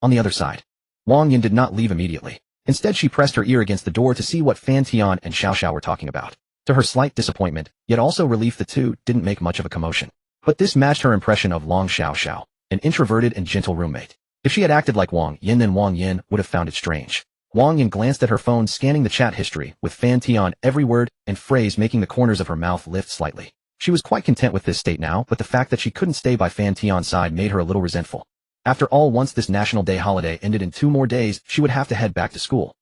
On the other side, Wang Yin did not leave immediately. Instead, she pressed her ear against the door to see what Fan Tian and Xiaoxiao were talking about. To her slight disappointment, yet also relief, the two didn't make much of a commotion. But this matched her impression of Long Xiaoxiao, an introverted and gentle roommate. If she had acted like Wang Yin, then Wang Yin would have found it strange. Wang Yin glanced at her phone, scanning the chat history, with Fan Tian every word and phrase making the corners of her mouth lift slightly. She was quite content with this state now, but the fact that she couldn't stay by Fan Tian's side made her a little resentful. After all, once this National Day holiday ended in 2 more days, she would have to head back to school.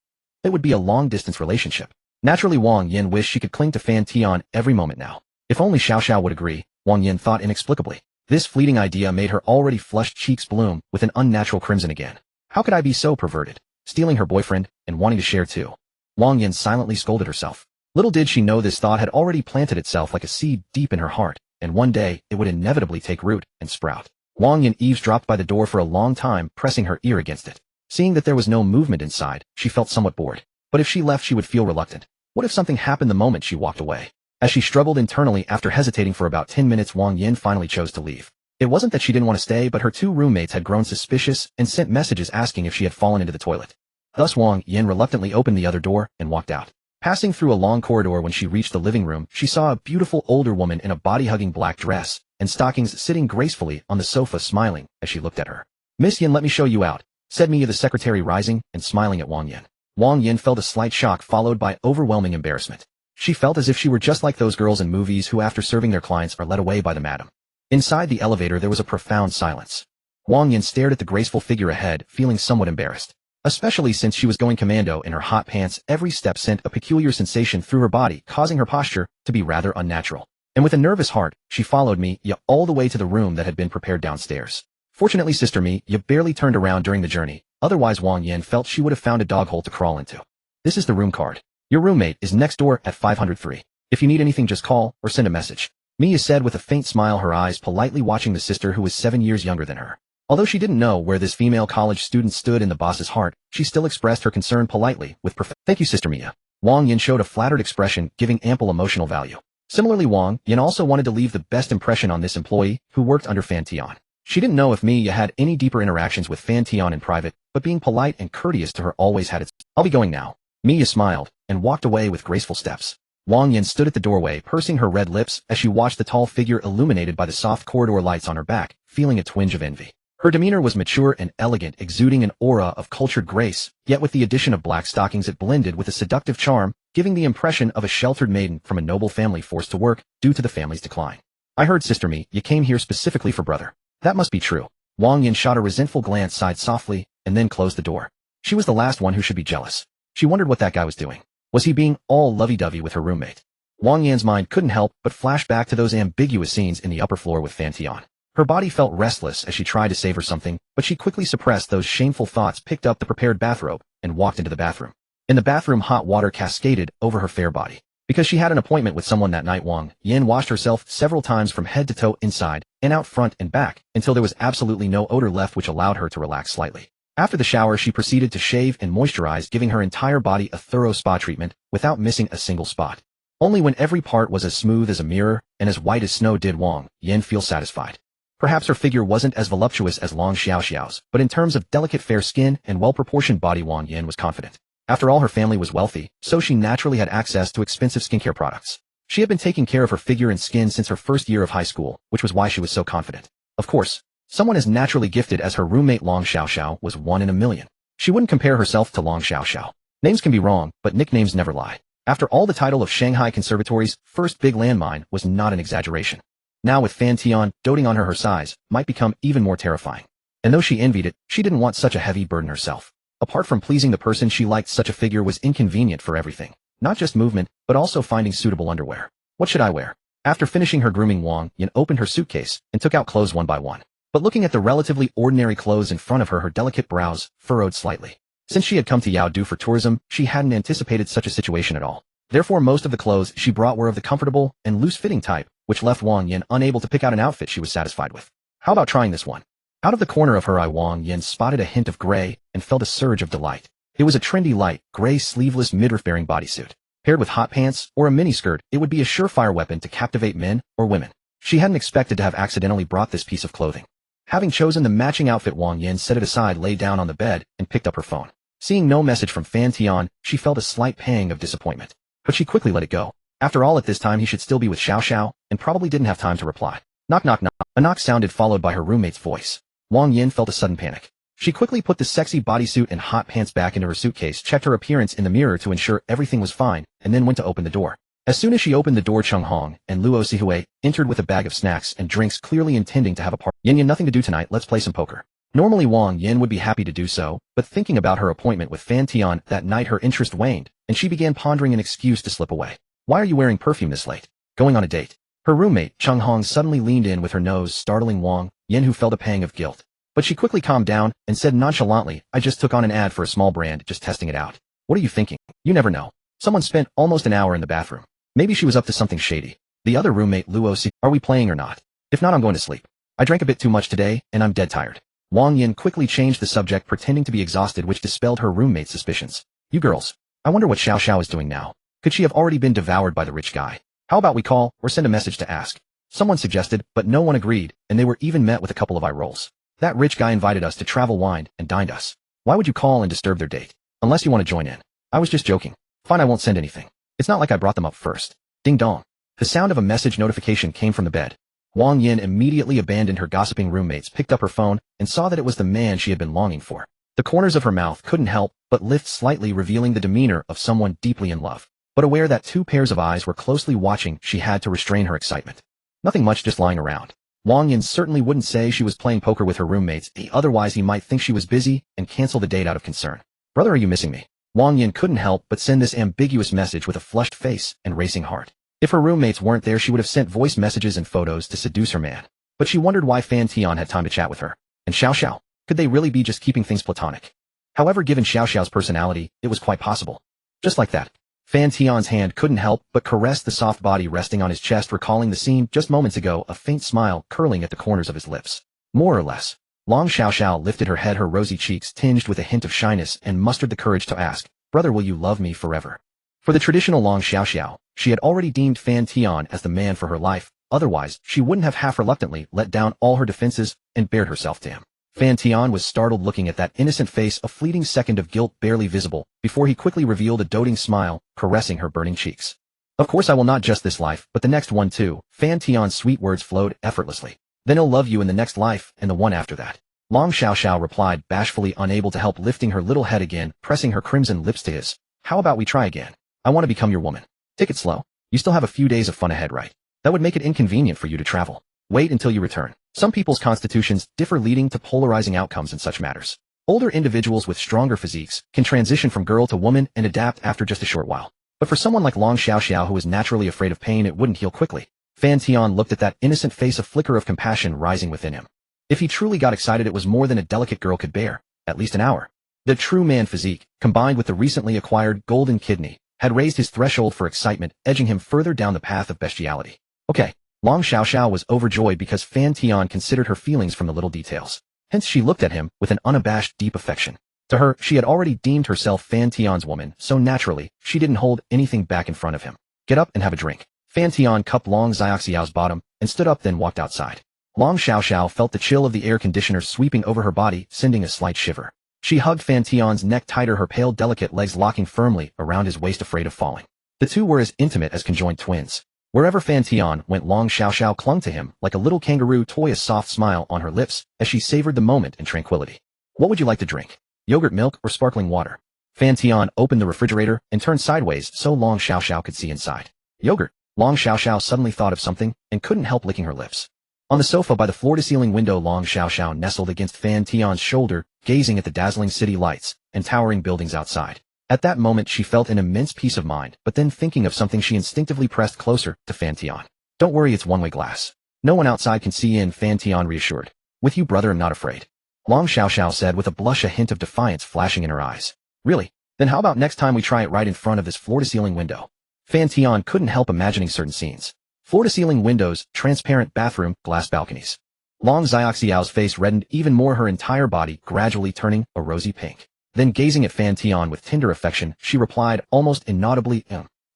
It would be a long-distance relationship. Naturally, Wang Yin wished she could cling to Fan Tian every moment now. If only Xiaoxiao would agree, Wang Yin thought inexplicably. This fleeting idea made her already flushed cheeks bloom with an unnatural crimson again. How could I be so perverted? Stealing her boyfriend and wanting to share too. Wang Yin silently scolded herself. Little did she know this thought had already planted itself like a seed deep in her heart, and one day it would inevitably take root and sprout. Wang Yin eavesdropped by the door for a long time, pressing her ear against it. Seeing that there was no movement inside, she felt somewhat bored. But if she left, she would feel reluctant. What if something happened the moment she walked away? As she struggled internally after hesitating for about 10 minutes, Wang Yin finally chose to leave. It wasn't that she didn't want to stay, but her 2 roommates had grown suspicious and sent messages asking if she had fallen into the toilet. Thus Wang Yin reluctantly opened the other door and walked out. Passing through a long corridor, when she reached the living room, she saw a beautiful older woman in a body-hugging black dress and stockings sitting gracefully on the sofa, smiling as she looked at her. "Miss Yin, let me show you out," said Mia the secretary, rising and smiling at Wang Yin. Wang Yin felt a slight shock followed by overwhelming embarrassment. She felt as if she were just like those girls in movies who after serving their clients are led away by the madam. Inside the elevator there was a profound silence. Wang Yin stared at the graceful figure ahead, feeling somewhat embarrassed. especially since she was going commando in her hot pants. Every step sent a peculiar sensation through her body, causing her posture to be rather unnatural. And with a nervous heart, she followed me, all the way to the room that had been prepared downstairs. Fortunately, Sister Me, barely turned around during the journey, otherwise Wang Yin felt she would have found a dog hole to crawl into. This is the room card. Your roommate is next door at 503. If you need anything, just call or send a message. Mia said with a faint smile, her eyes politely watching the sister who was 7 years younger than her. Although she didn't know where this female college student stood in the boss's heart, she still expressed her concern politely with "Thank you, Sister Mia." Wang Yin showed a flattered expression, giving ample emotional value. Similarly, Wang Yin also wanted to leave the best impression on this employee, who worked under Fan Tian. She didn't know if Mia had any deeper interactions with Fan Tian in private, but being polite and courteous to her always had its. "I'll be going now." Mia smiled and walked away with graceful steps. Wang Yin stood at the doorway, pursing her red lips as she watched the tall figure illuminated by the soft corridor lights on her back, feeling a twinge of envy. Her demeanor was mature and elegant, exuding an aura of cultured grace, yet with the addition of black stockings it blended with a seductive charm, giving the impression of a sheltered maiden from a noble family forced to work due to the family's decline. "I heard, Sister Me, you came here specifically for brother. That must be true." Wang Yin shot a resentful glance sighed softly, and then closed the door. She was the last one who should be jealous. She wondered what that guy was doing. Was he being all lovey-dovey with her roommate? Wang Yin's mind couldn't help but flash back to those ambiguous scenes in the upper floor with Fan Tian. Her body felt restless as she tried to savor something, but she quickly suppressed those shameful thoughts, picked up the prepared bathrobe, and walked into the bathroom. In the bathroom, hot water cascaded over her fair body. Because she had an appointment with someone that night, Wang Yin washed herself several times from head to toe, inside and out, front and back, until there was absolutely no odor left, which allowed her to relax slightly. After the shower, she proceeded to shave and moisturize, giving her entire body a thorough spa treatment without missing a single spot. Only when every part was as smooth as a mirror and as white as snow did Wang Yin feel satisfied. Perhaps her figure wasn't as voluptuous as Long Xiaoxiao's, but in terms of delicate fair skin and well-proportioned body, Wang Yin was confident. After all, her family was wealthy, so she naturally had access to expensive skincare products. She had been taking care of her figure and skin since her first year of high school, which was why she was so confident. Of course, someone as naturally gifted as her roommate Long Xiaoxiao was one in a million. She wouldn't compare herself to Long Xiaoxiao. Names can be wrong, but nicknames never lie. After all, the title of Shanghai Conservatory's first big landmine was not an exaggeration. Now with Fan Tian doting on her size might become even more terrifying. And though she envied it, she didn't want such a heavy burden herself. Apart from pleasing the person she liked, such a figure was inconvenient for everything. Not just movement, but also finding suitable underwear. What should I wear? After finishing her grooming, Wang Yin opened her suitcase and took out clothes one by one. But looking at the relatively ordinary clothes in front of her, her delicate brows furrowed slightly. Since she had come to Yaodu for tourism, she hadn't anticipated such a situation at all. Therefore, most of the clothes she brought were of the comfortable and loose-fitting type, which left Wang Yin unable to pick out an outfit she was satisfied with. How about trying this one? Out of the corner of her eye, Wang Yin spotted a hint of gray and felt a surge of delight. It was a trendy light gray sleeveless midriff-bearing bodysuit. Paired with hot pants or a miniskirt, it would be a surefire weapon to captivate men or women. She hadn't expected to have accidentally brought this piece of clothing. Having chosen the matching outfit, Wang Yin set it aside, lay down on the bed, and picked up her phone. Seeing no message from Fan Tian, she felt a slight pang of disappointment. But she quickly let it go. After all, at this time he should still be with Xiao Xiao, and probably didn't have time to reply. Knock knock knock. A knock sounded, followed by her roommate's voice. Wang Yin felt a sudden panic. She quickly put the sexy bodysuit and hot pants back into her suitcase, checked her appearance in the mirror to ensure everything was fine, and then went to open the door. As soon as she opened the door, Cheng Hong and Luo Sihui entered with a bag of snacks and drinks, clearly intending to have a party. Yin, nothing to do tonight, let's play some poker. Normally Wang Yin would be happy to do so, but thinking about her appointment with Fan Tian that night, her interest waned, and she began pondering an excuse to slip away. Why are you wearing perfume this late? Going on a date? Her roommate, Cheng Hong, suddenly leaned in with her nose, startling Wang Yin, who felt a pang of guilt. But she quickly calmed down and said nonchalantly, I just took on an ad for a small brand, just testing it out. What are you thinking? You never know. Someone spent almost an hour in the bathroom. Maybe she was up to something shady. The other roommate, Luo Si, are we playing or not? If not, I'm going to sleep. I drank a bit too much today, and I'm dead tired. Wang Yin quickly changed the subject, pretending to be exhausted, which dispelled her roommate's suspicions. You girls. I wonder what Xiao Xiao is doing now. Could she have already been devoured by the rich guy? How about we call or send a message to ask? Someone suggested, but no one agreed, and they were even met with a couple of eye rolls. That rich guy invited us to travel, wined, and dined us. Why would you call and disturb their date? Unless you want to join in. I was just joking. Fine, I won't send anything. It's not like I brought them up first. Ding dong. The sound of a message notification came from the bed. Wang Yin immediately abandoned her gossiping roommates, picked up her phone, and saw that it was the man she had been longing for. The corners of her mouth couldn't help but lift slightly, revealing the demeanor of someone deeply in love. But aware that two pairs of eyes were closely watching, she had to restrain her excitement. Nothing much, just lying around. Wang Yin certainly wouldn't say she was playing poker with her roommates, otherwise he might think she was busy and cancel the date out of concern. Brother, are you missing me? Wang Yin couldn't help but send this ambiguous message with a flushed face and racing heart. If her roommates weren't there, she would have sent voice messages and photos to seduce her man. But she wondered why Fan Tian had time to chat with her. And Xiao Xiao, could they really be just keeping things platonic? However, given Xiao Xiao's personality, it was quite possible. Just like that, Fan Tian's hand couldn't help but caress the soft body resting on his chest, recalling the scene just moments ago, a faint smile curling at the corners of his lips. More or less. Long Xiao Xiao lifted her head, her rosy cheeks tinged with a hint of shyness, and mustered the courage to ask, "Brother, will you love me forever?" For the traditional Long Xiao Xiao, she had already deemed Fan Tian as the man for her life, otherwise she wouldn't have half reluctantly let down all her defenses and bared herself to him. Fan Tian was startled, looking at that innocent face, a fleeting second of guilt barely visible, before he quickly revealed a doting smile, caressing her burning cheeks. "Of course I will, not just this life, but the next one too." Fan Tian's sweet words flowed effortlessly. "Then he'll love you in the next life, and the one after that." Long Xiao Xiao replied, bashfully unable to help lifting her little head again, pressing her crimson lips to his. "How about we try again? I want to become your woman. Take it slow. You still have a few days of fun ahead, right? That would make it inconvenient for you to travel. Wait until you return." Some people's constitutions differ, leading to polarizing outcomes in such matters. Older individuals with stronger physiques can transition from girl to woman and adapt after just a short while. But for someone like Long Xiao Xiao, who is naturally afraid of pain, it wouldn't heal quickly. Fan Tian looked at that innocent face, a flicker of compassion rising within him. If he truly got excited, it was more than a delicate girl could bear, at least an hour. The true man physique, combined with the recently acquired golden kidney, had raised his threshold for excitement, edging him further down the path of bestiality. Okay. Long Xiao Xiao was overjoyed because Fan Tian considered her feelings from the little details. Hence she looked at him with an unabashed deep affection. To her, she had already deemed herself Fan Tian's woman, so naturally, she didn't hold anything back in front of him. "Get up and have a drink." Fan Tian cupped Long Xiaoxiao's bottom and stood up, then walked outside. Long Xiao Xiao felt the chill of the air conditioner sweeping over her body, sending a slight shiver. She hugged Fan Tian's neck tighter, her pale delicate legs locking firmly around his waist, afraid of falling. The two were as intimate as conjoined twins. Wherever Fan Tian went, Long Xiao Xiao clung to him like a little kangaroo toy, a soft smile on her lips as she savored the moment in tranquility. "What would you like to drink? Yogurt, milk, or sparkling water?" Fan Tian opened the refrigerator and turned sideways so Long Xiao Xiao could see inside. "Yogurt." Long Xiao Xiao suddenly thought of something and couldn't help licking her lips. On the sofa by the floor-to-ceiling window, Long Xiao Xiao nestled against Fan Tian's shoulder, gazing at the dazzling city lights and towering buildings outside. At that moment she felt an immense peace of mind, but then thinking of something she instinctively pressed closer to Fan Tian. "Don't worry, it's one-way glass. No one outside can see in," Fan Tian reassured. "With you, brother, I'm not afraid." Long Xiao Xiao said with a blush, a hint of defiance flashing in her eyes. "Really? Then how about next time we try it right in front of this floor-to-ceiling window?" Fan Tian couldn't help imagining certain scenes. Floor-to-ceiling windows, transparent bathroom, glass balconies. Long Xiaoxiao's face reddened even more, her entire body gradually turning a rosy pink. Then gazing at Fan Tian with tender affection, she replied almost inaudibly,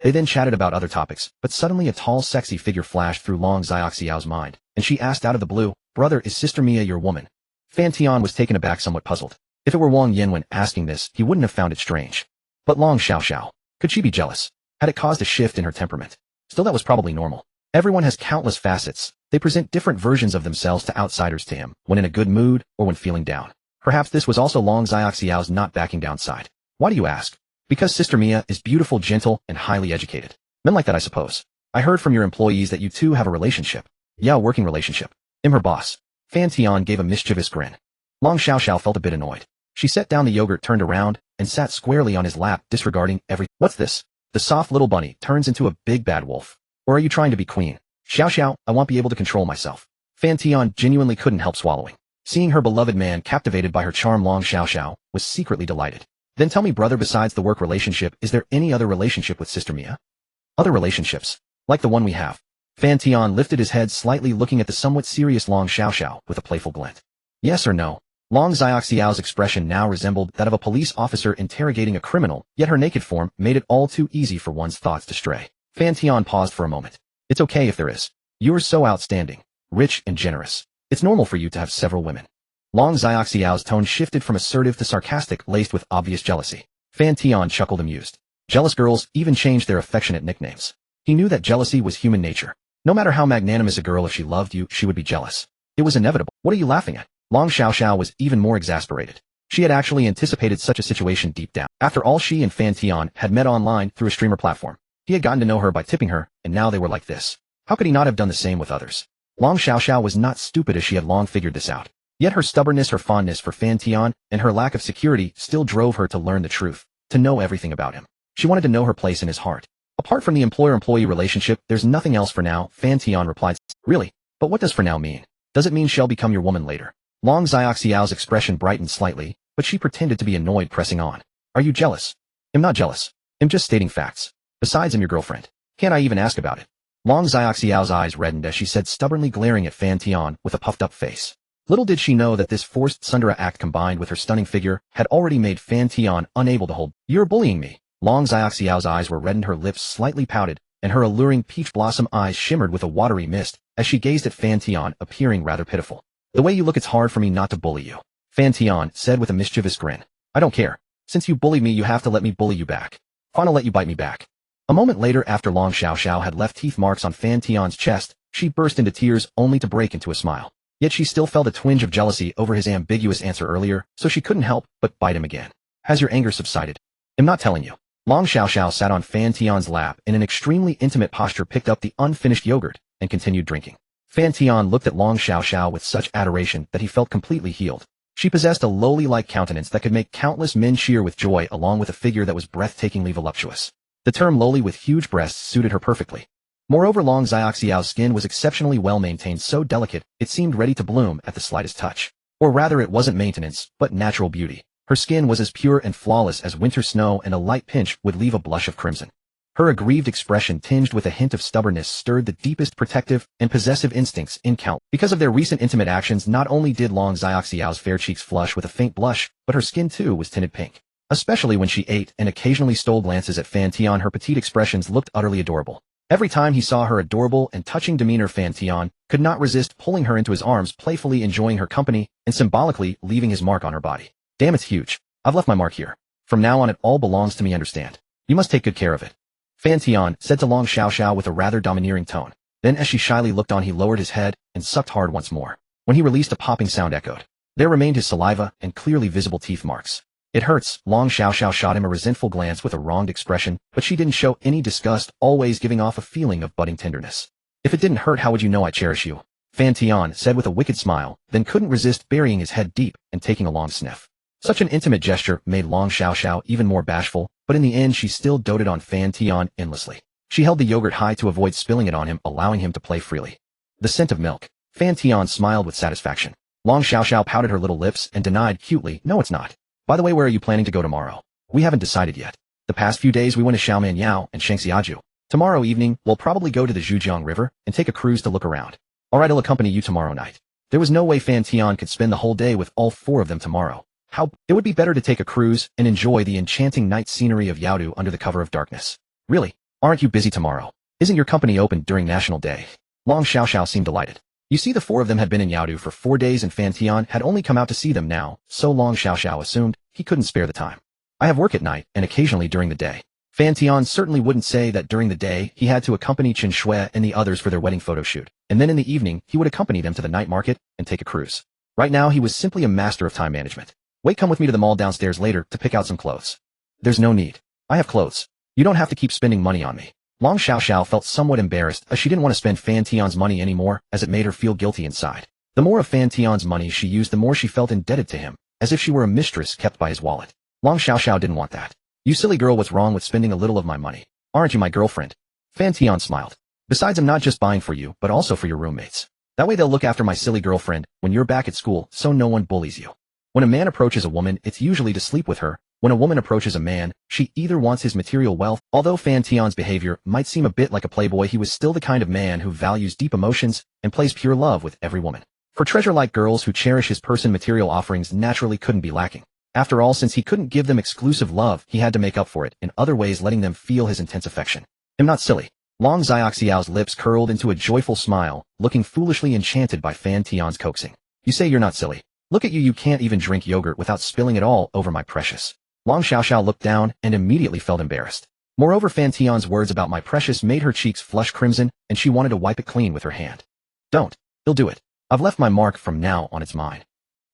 They then chatted about other topics, but suddenly a tall, sexy figure flashed through Long Xiaoxiao's mind, and she asked out of the blue, "Brother, is Sister Mia your woman?" Fan Tian was taken aback, somewhat puzzled. If it were Wang Yin when asking this, he wouldn't have found it strange. But Long Xiao Xiao, could she be jealous? Had it caused a shift in her temperament? Still, that was probably normal. Everyone has countless facets. They present different versions of themselves to outsiders, to him, when in a good mood or when feeling down. Perhaps this was also Long Xiaoxiao's not backing down side. "Why do you ask?" "Because Sister Mia is beautiful, gentle, and highly educated. Men like that, I suppose. I heard from your employees that you two have a relationship." "Yeah, a working relationship. I'm her boss." Fan Tian gave a mischievous grin. Long Xiao Xiao felt a bit annoyed. She set down the yogurt, turned around, and sat squarely on his lap, disregarding every— "What's this? The soft little bunny turns into a big bad wolf. Or are you trying to be queen?" "Xiao Xiao, I won't be able to control myself." Fan Tian genuinely couldn't help swallowing. Seeing her beloved man captivated by her charm, Long Xiao Xiao was secretly delighted. "Then tell me, brother, besides the work relationship, is there any other relationship with Sister Mia?" "Other relationships? Like the one we have?" Fan Tian lifted his head slightly, looking at the somewhat serious Long Xiao Xiao with a playful glint. "Yes or no?" Long Xiaoxiao's expression now resembled that of a police officer interrogating a criminal, yet her naked form made it all too easy for one's thoughts to stray. Fan Tian paused for a moment. "It's okay if there is. You're so outstanding, rich and generous. It's normal for you to have several women." Long Xiaoxiao's tone shifted from assertive to sarcastic, laced with obvious jealousy. Fan Tian chuckled, amused. Jealous girls even changed their affectionate nicknames. He knew that jealousy was human nature. No matter how magnanimous a girl, if she loved you, she would be jealous. It was inevitable. "What are you laughing at?" Long Xiaoxiao was even more exasperated. She had actually anticipated such a situation deep down. After all, she and Fan Tian had met online through a streamer platform. He had gotten to know her by tipping her, and now they were like this. How could he not have done the same with others? Long Xiaoxiao was not stupid, as she had long figured this out. Yet her stubbornness, her fondness for Fan Tian, and her lack of security still drove her to learn the truth, to know everything about him. She wanted to know her place in his heart. Apart from the employer-employee relationship, there's nothing else for now, Fan Tian replied. Really? But what does for now mean? Does it mean she'll become your woman later? Long Xiaoxiao's expression brightened slightly, but she pretended to be annoyed, pressing on. Are you jealous? I'm not jealous. I'm just stating facts. Besides, I'm your girlfriend. Can't I even ask about it? Long Xiaoxiao's eyes reddened as she said, stubbornly glaring at Fan Tian with a puffed-up face. Little did she know that this forced tsundere act combined with her stunning figure had already made Fan Tian unable to hold. You're bullying me. Long Xiaoxiao's eyes were reddened, her lips slightly pouted, and her alluring peach blossom eyes shimmered with a watery mist as she gazed at Fan Tian, appearing rather pitiful. The way you look, it's hard for me not to bully you, Fan Tian said with a mischievous grin. I don't care. Since you bullied me, you have to let me bully you back. Fine, I'll let you bite me back. A moment later, after Long Xiaoxiao had left teeth marks on Fan Tian's chest, she burst into tears only to break into a smile. Yet she still felt a twinge of jealousy over his ambiguous answer earlier, so she couldn't help but bite him again. Has your anger subsided? I'm not telling you. Long Xiaoxiao sat on Fan Tian's lap in an extremely intimate posture, picked up the unfinished yogurt, and continued drinking. Fan Tian looked at Long Xiaoxiao with such adoration that he felt completely healed. She possessed a lily-like countenance that could make countless men cheer with joy, along with a figure that was breathtakingly voluptuous. The term loli with huge breasts suited her perfectly. Moreover, Long Xiaoxiao's skin was exceptionally well-maintained, so delicate, it seemed ready to bloom at the slightest touch. Or rather, it wasn't maintenance, but natural beauty. Her skin was as pure and flawless as winter snow, and a light pinch would leave a blush of crimson. Her aggrieved expression, tinged with a hint of stubbornness, stirred the deepest protective and possessive instincts in Count. Because of their recent intimate actions, not only did Long Xiaoxiao's fair cheeks flush with a faint blush, but her skin too was tinted pink. Especially when she ate and occasionally stole glances at Fan Tian, her petite expressions looked utterly adorable. Every time he saw her adorable and touching demeanor, Fan Tian could not resist pulling her into his arms, playfully enjoying her company and symbolically leaving his mark on her body. Damn, it's huge. I've left my mark here. From now on, it all belongs to me, understand? You must take good care of it. Fan Tian said to Long Xiaoxiao with a rather domineering tone. Then as she shyly looked on, he lowered his head and sucked hard once more. When he released, a popping sound echoed. There remained his saliva and clearly visible teeth marks. It hurts. Long Xiaoxiao shot him a resentful glance with a wronged expression, but she didn't show any disgust, always giving off a feeling of budding tenderness. If it didn't hurt, how would you know I cherish you? Fan Tian said with a wicked smile, then couldn't resist burying his head deep and taking a long sniff. Such an intimate gesture made Long Xiaoxiao even more bashful, but in the end she still doted on Fan Tian endlessly. She held the yogurt high to avoid spilling it on him, allowing him to play freely. The scent of milk. Fan Tian smiled with satisfaction. Long Xiaoxiao pouted her little lips and denied cutely, no, it's not. By the way, where are you planning to go tomorrow? We haven't decided yet. The past few days we went to Xiaoman and Shangxiaju. Tomorrow evening, we'll probably go to the Zhujiang River and take a cruise to look around. Alright, I'll accompany you tomorrow night. There was no way Fan Tian could spend the whole day with all four of them tomorrow. It would be better to take a cruise and enjoy the enchanting night scenery of Yaodu under the cover of darkness. Really? Aren't you busy tomorrow? Isn't your company open during National Day? Long Xiaoxiao seemed delighted. You see, the four of them had been in Yaodu for 4 days and Fan Tian had only come out to see them now, so Long Xiaoxiao assumed he couldn't spare the time. I have work at night and occasionally during the day. Fan Tian certainly wouldn't say that during the day he had to accompany Chen Shui and the others for their wedding photo shoot, and then in the evening he would accompany them to the night market and take a cruise. Right now he was simply a master of time management. Wait, come with me to the mall downstairs later to pick out some clothes. There's no need. I have clothes. You don't have to keep spending money on me. Long Xiaoxiao felt somewhat embarrassed as she didn't want to spend Fan Tian's money anymore, as it made her feel guilty inside. The more of Fan Tian's money she used, the more she felt indebted to him, as if she were a mistress kept by his wallet. Long Xiaoxiao didn't want that. You silly girl, what's wrong with spending a little of my money? Aren't you my girlfriend? Fan Tian smiled. Besides, I'm not just buying for you, but also for your roommates. That way they'll look after my silly girlfriend when you're back at school, so no one bullies you. When a man approaches a woman, it's usually to sleep with her. When a woman approaches a man, she either wants his material wealth. Although Fan Tian's behavior might seem a bit like a playboy, he was still the kind of man who values deep emotions and plays pure love with every woman. For treasure-like girls who cherish his person, material offerings naturally couldn't be lacking. After all, since he couldn't give them exclusive love, he had to make up for it in other ways, letting them feel his intense affection. I'm not silly. Long Xiaoxiao's lips curled into a joyful smile, looking foolishly enchanted by Fan Tian's coaxing. You say you're not silly. Look at you, you can't even drink yogurt without spilling it all over my precious. Long Xiaoxiao looked down and immediately felt embarrassed. Moreover, Fan Tian's words about my precious made her cheeks flush crimson, and she wanted to wipe it clean with her hand. Don't. He'll do it. I've left my mark from now on, it's mine.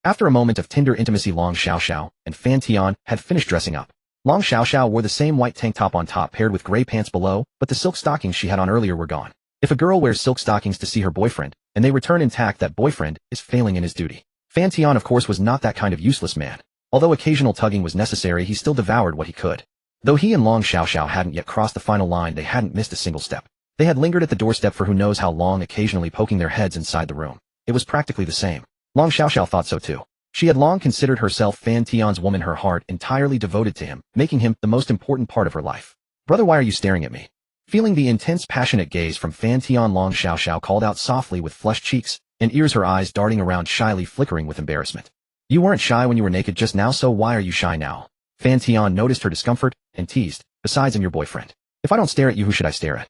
After a moment of tender intimacy, Long Xiaoxiao and Fan Tian had finished dressing up. Long Xiaoxiao wore the same white tank top on top paired with gray pants below, but the silk stockings she had on earlier were gone. If a girl wears silk stockings to see her boyfriend, and they return intact, that boyfriend is failing in his duty. Fan Tian, of course, was not that kind of useless man. Although occasional tugging was necessary, he still devoured what he could. Though he and Long Xiaoxiao hadn't yet crossed the final line, they hadn't missed a single step. They had lingered at the doorstep for who knows how long, occasionally poking their heads inside the room. It was practically the same. Long Xiaoxiao thought so too. She had long considered herself Fan Tian's woman, her heart entirely devoted to him, making him the most important part of her life. "Brother, why are you staring at me?" Feeling the intense, passionate gaze from Fan Tian, Long Xiaoxiao called out softly with flushed cheeks and ears, her eyes darting around shyly, flickering with embarrassment. "You weren't shy when you were naked just now, so why are you shy now?" Fan Tian noticed her discomfort and teased, "Besides, I'm your boyfriend. If I don't stare at you, who should I stare at?"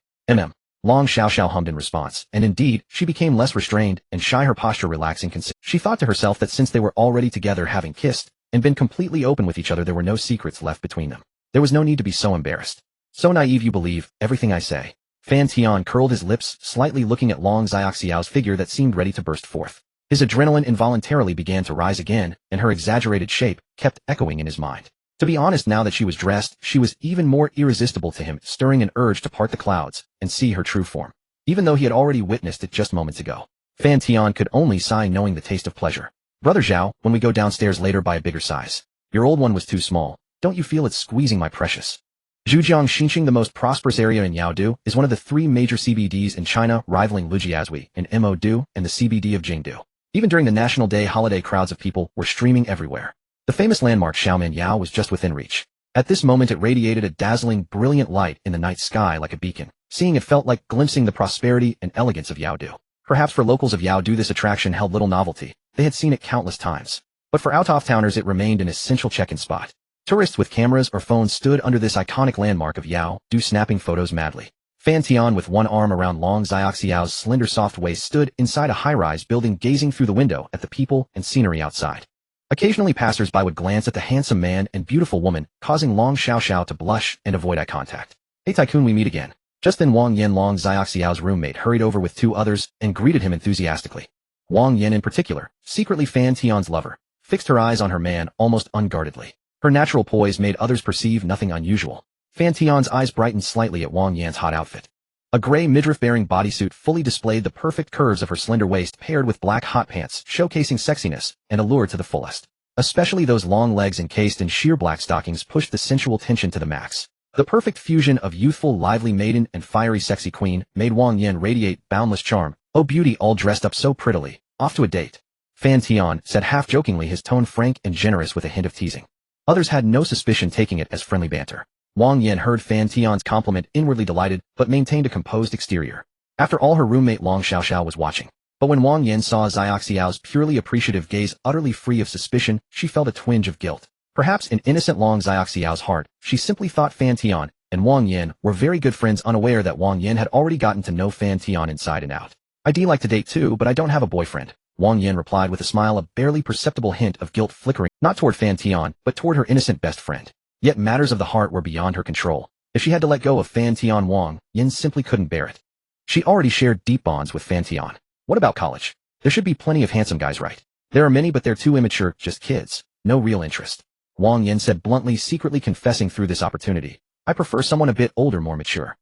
Long Xiaoxiao hummed in response, and indeed, she became less restrained and shy, her posture relaxing. She thought to herself that since they were already together, having kissed and been completely open with each other, there were no secrets left between them. There was no need to be so embarrassed. "So naive, you believe everything I say." Fan Tian curled his lips, slightly looking at Long Xiaoxiao's figure that seemed ready to burst forth. His adrenaline involuntarily began to rise again, and her exaggerated shape kept echoing in his mind. To be honest, now that she was dressed, she was even more irresistible to him, stirring an urge to part the clouds and see her true form. Even though he had already witnessed it just moments ago, Fan Tian could only sigh, knowing the taste of pleasure. "Brother Zhao, when we go downstairs later, buy a bigger size. Your old one was too small. Don't you feel it's squeezing, my precious?" Zhujiang Xinqing, the most prosperous area in Yaodu, is one of the 3 major CBDs in China, rivaling Lujiazui and Modu and the CBD of Jingdu. Even during the National Day holiday, crowds of people were streaming everywhere. The famous landmark Xiaomen Yao was just within reach. At this moment, it radiated a dazzling, brilliant light in the night sky like a beacon. Seeing it felt like glimpsing the prosperity and elegance of Yaodu. Perhaps for locals of Yaodu, this attraction held little novelty. They had seen it countless times. But for out-of-towners, it remained an essential check-in spot. Tourists with cameras or phones stood under this iconic landmark of Yaodu, snapping photos madly. Fan Tian, with one arm around Long Xiaoxiao's slender, soft waist, stood inside a high-rise building, gazing through the window at the people and scenery outside. Occasionally, passers-by would glance at the handsome man and beautiful woman, causing Long Xiaoxiao to blush and avoid eye contact. "Hey Tycoon, we meet again." Just then, Wang Yan, Long Xiaoxiao's roommate, hurried over with 2 others and greeted him enthusiastically. Wang Yan, in particular, secretly Fan Tian's lover, fixed her eyes on her man almost unguardedly. Her natural poise made others perceive nothing unusual. Fan Tian's eyes brightened slightly at Wang Yan's hot outfit. A gray midriff-bearing bodysuit fully displayed the perfect curves of her slender waist, paired with black hot pants, showcasing sexiness and allure to the fullest. Especially those long legs encased in sheer black stockings pushed the sensual tension to the max. The perfect fusion of youthful, lively maiden and fiery, sexy queen made Wang Yan radiate boundless charm. "Oh beauty, all dressed up so prettily. Off to a date?" Fan Tian said half-jokingly, his tone frank and generous with a hint of teasing. Others had no suspicion, taking it as friendly banter. Wang Yan heard Fan Tian's compliment, inwardly delighted, but maintained a composed exterior. After all, her roommate Long Xiaoxiao was watching. But when Wang Yan saw Xiaoxiao's purely appreciative gaze, utterly free of suspicion, she felt a twinge of guilt. Perhaps in innocent Long Xiaoxiao's heart, she simply thought Fan Tian and Wang Yan were very good friends, unaware that Wang Yan had already gotten to know Fan Tian inside and out. "I'd like to date too, but I don't have a boyfriend," Wang Yan replied with a smile, a barely perceptible hint of guilt flickering, not toward Fan Tian, but toward her innocent best friend. Yet matters of the heart were beyond her control. If she had to let go of Fan Tian, Wang Yan simply couldn't bear it. She already shared deep bonds with Fan Tian. What about college? There should be plenty of handsome guys, right? There are many, but they're too immature, just kids. No real interest. Wang Yan said bluntly, secretly confessing through this opportunity. "I prefer someone a bit older, more mature."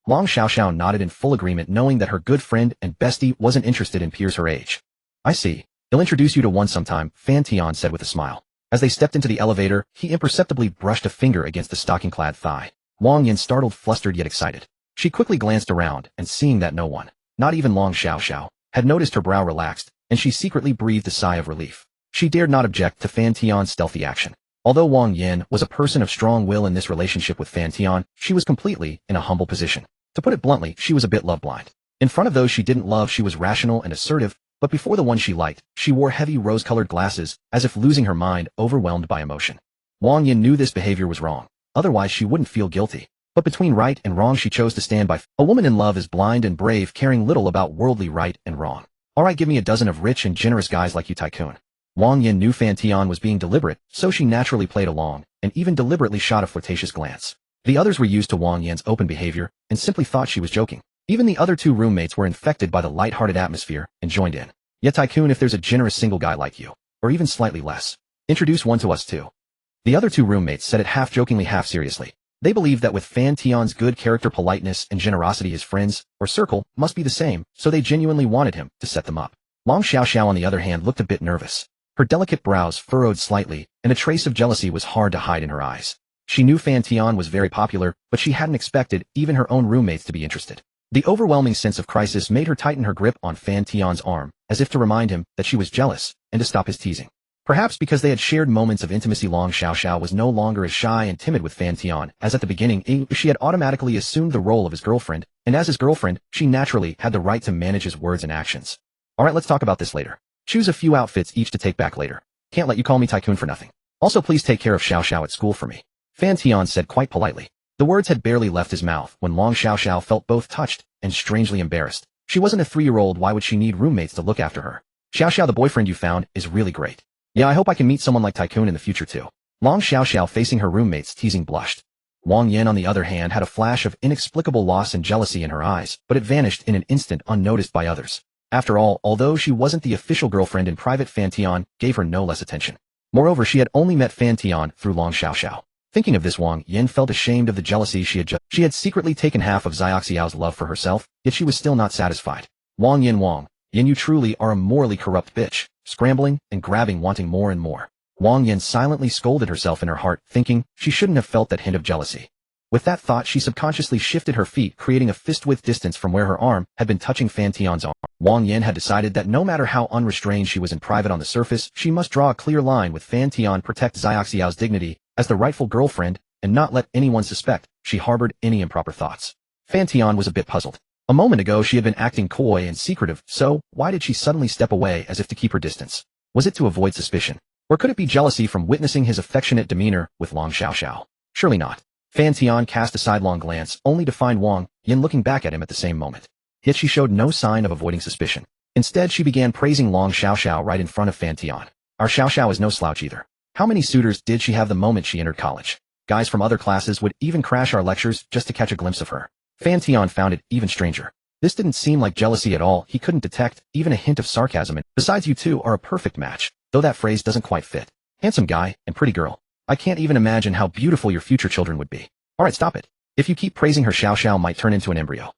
Long Xiaoxiao nodded in full agreement, knowing that her good friend and bestie wasn't interested in peers her age. "I see. He'll introduce you to one sometime," Fan Tian said with a smile. As they stepped into the elevator, he imperceptibly brushed a finger against the stocking-clad thigh. Wang Yan, startled, flustered, yet excited. She quickly glanced around, and seeing that no one, not even Long Xiaoxiao, had noticed, her brow relaxed, and she secretly breathed a sigh of relief. She dared not object to Fan Tian's stealthy action. Although Wang Yan was a person of strong will in this relationship with Fan Tian, she was completely in a humble position. To put it bluntly, she was a bit love-blind. In front of those she didn't love, she was rational and assertive, but before the one she liked, she wore heavy rose-colored glasses, as if losing her mind, overwhelmed by emotion. Wang Yan knew this behavior was wrong. Otherwise she wouldn't feel guilty. But between right and wrong, she chose to stand by. A woman in love is blind and brave, caring little about worldly right and wrong. "Alright, give me a dozen of rich and generous guys like you, Tycoon." Wang Yan knew Fan Tian was being deliberate, so she naturally played along, and even deliberately shot a flirtatious glance. The others were used to Wang Yan's open behavior, and simply thought she was joking. Even the other 2 roommates were infected by the light-hearted atmosphere, and joined in. "Yet Tycoon, if there's a generous single guy like you, or even slightly less, introduce one to us too." The other 2 roommates said it half-jokingly, half-seriously. They believed that with Fan Tian's good character, politeness, and generosity, his friends, or circle, must be the same, so they genuinely wanted him to set them up. Long Xiaoxiao, on the other hand, looked a bit nervous. Her delicate brows furrowed slightly, and a trace of jealousy was hard to hide in her eyes. She knew Fan Tian was very popular, but she hadn't expected even her own roommates to be interested. The overwhelming sense of crisis made her tighten her grip on Fan Tian's arm, as if to remind him that she was jealous, and to stop his teasing. Perhaps because they had shared moments of intimacy, Long Xiaoxiao was no longer as shy and timid with Fan Tian, as at the beginning she had automatically assumed the role of his girlfriend, and as his girlfriend, she naturally had the right to manage his words and actions. Alright, let's talk about this later. Choose a few outfits each to take back later. Can't let you call me Tycoon for nothing. Also, please take care of Xiaoxiao at school for me. Fan Tian said quite politely. The words had barely left his mouth when Long Xiaoxiao felt both touched and strangely embarrassed. She wasn't a 3-year-old, why would she need roommates to look after her? Xiaoxiao, the boyfriend you found is really great. Yeah, I hope I can meet someone like Tycoon in the future too. Long Xiaoxiao, facing her roommates teasing, blushed. Wang Yin on the other hand had a flash of inexplicable loss and jealousy in her eyes, but it vanished in an instant unnoticed by others. After all, although she wasn't the official girlfriend in private, Fan Tian gave her no less attention. Moreover, she had only met Fan Tian through Long Xiaoxiao. Thinking of this, Wang Yin felt ashamed of the jealousy she had secretly taken half of Xiaoxiao's love for herself, yet she was still not satisfied. Wang Yin, you truly are a morally corrupt bitch, scrambling and grabbing, wanting more and more. Wang Yin silently scolded herself in her heart, thinking she shouldn't have felt that hint of jealousy. With that thought, she subconsciously shifted her feet, creating a fist-width distance from where her arm had been touching Fan Tian's arm. Wang Yin had decided that no matter how unrestrained she was in private, on the surface, she must draw a clear line with Fan Tian, protect Xiaoxiao's dignity as the rightful girlfriend, and not let anyone suspect she harbored any improper thoughts. Fan Tian was a bit puzzled. A moment ago she had been acting coy and secretive, so why did she suddenly step away as if to keep her distance? Was it to avoid suspicion? Or could it be jealousy from witnessing his affectionate demeanor with Long Xiaoxiao? Surely not. Fan Tian cast a sidelong glance, only to find Wang Yin looking back at him at the same moment. Yet she showed no sign of avoiding suspicion. Instead, she began praising Long Xiaoxiao right in front of Fan Tian. Our Xiaoxiao is no slouch either. How many suitors did she have the moment she entered college? Guys from other classes would even crash our lectures just to catch a glimpse of her. Fan Tian found it even stranger. This didn't seem like jealousy at all. He couldn't detect even a hint of sarcasm, and besides, you two are a perfect match, though that phrase doesn't quite fit. Handsome guy and pretty girl. I can't even imagine how beautiful your future children would be. Alright, stop it. If you keep praising her, Xiaoxiao might turn into an embryo.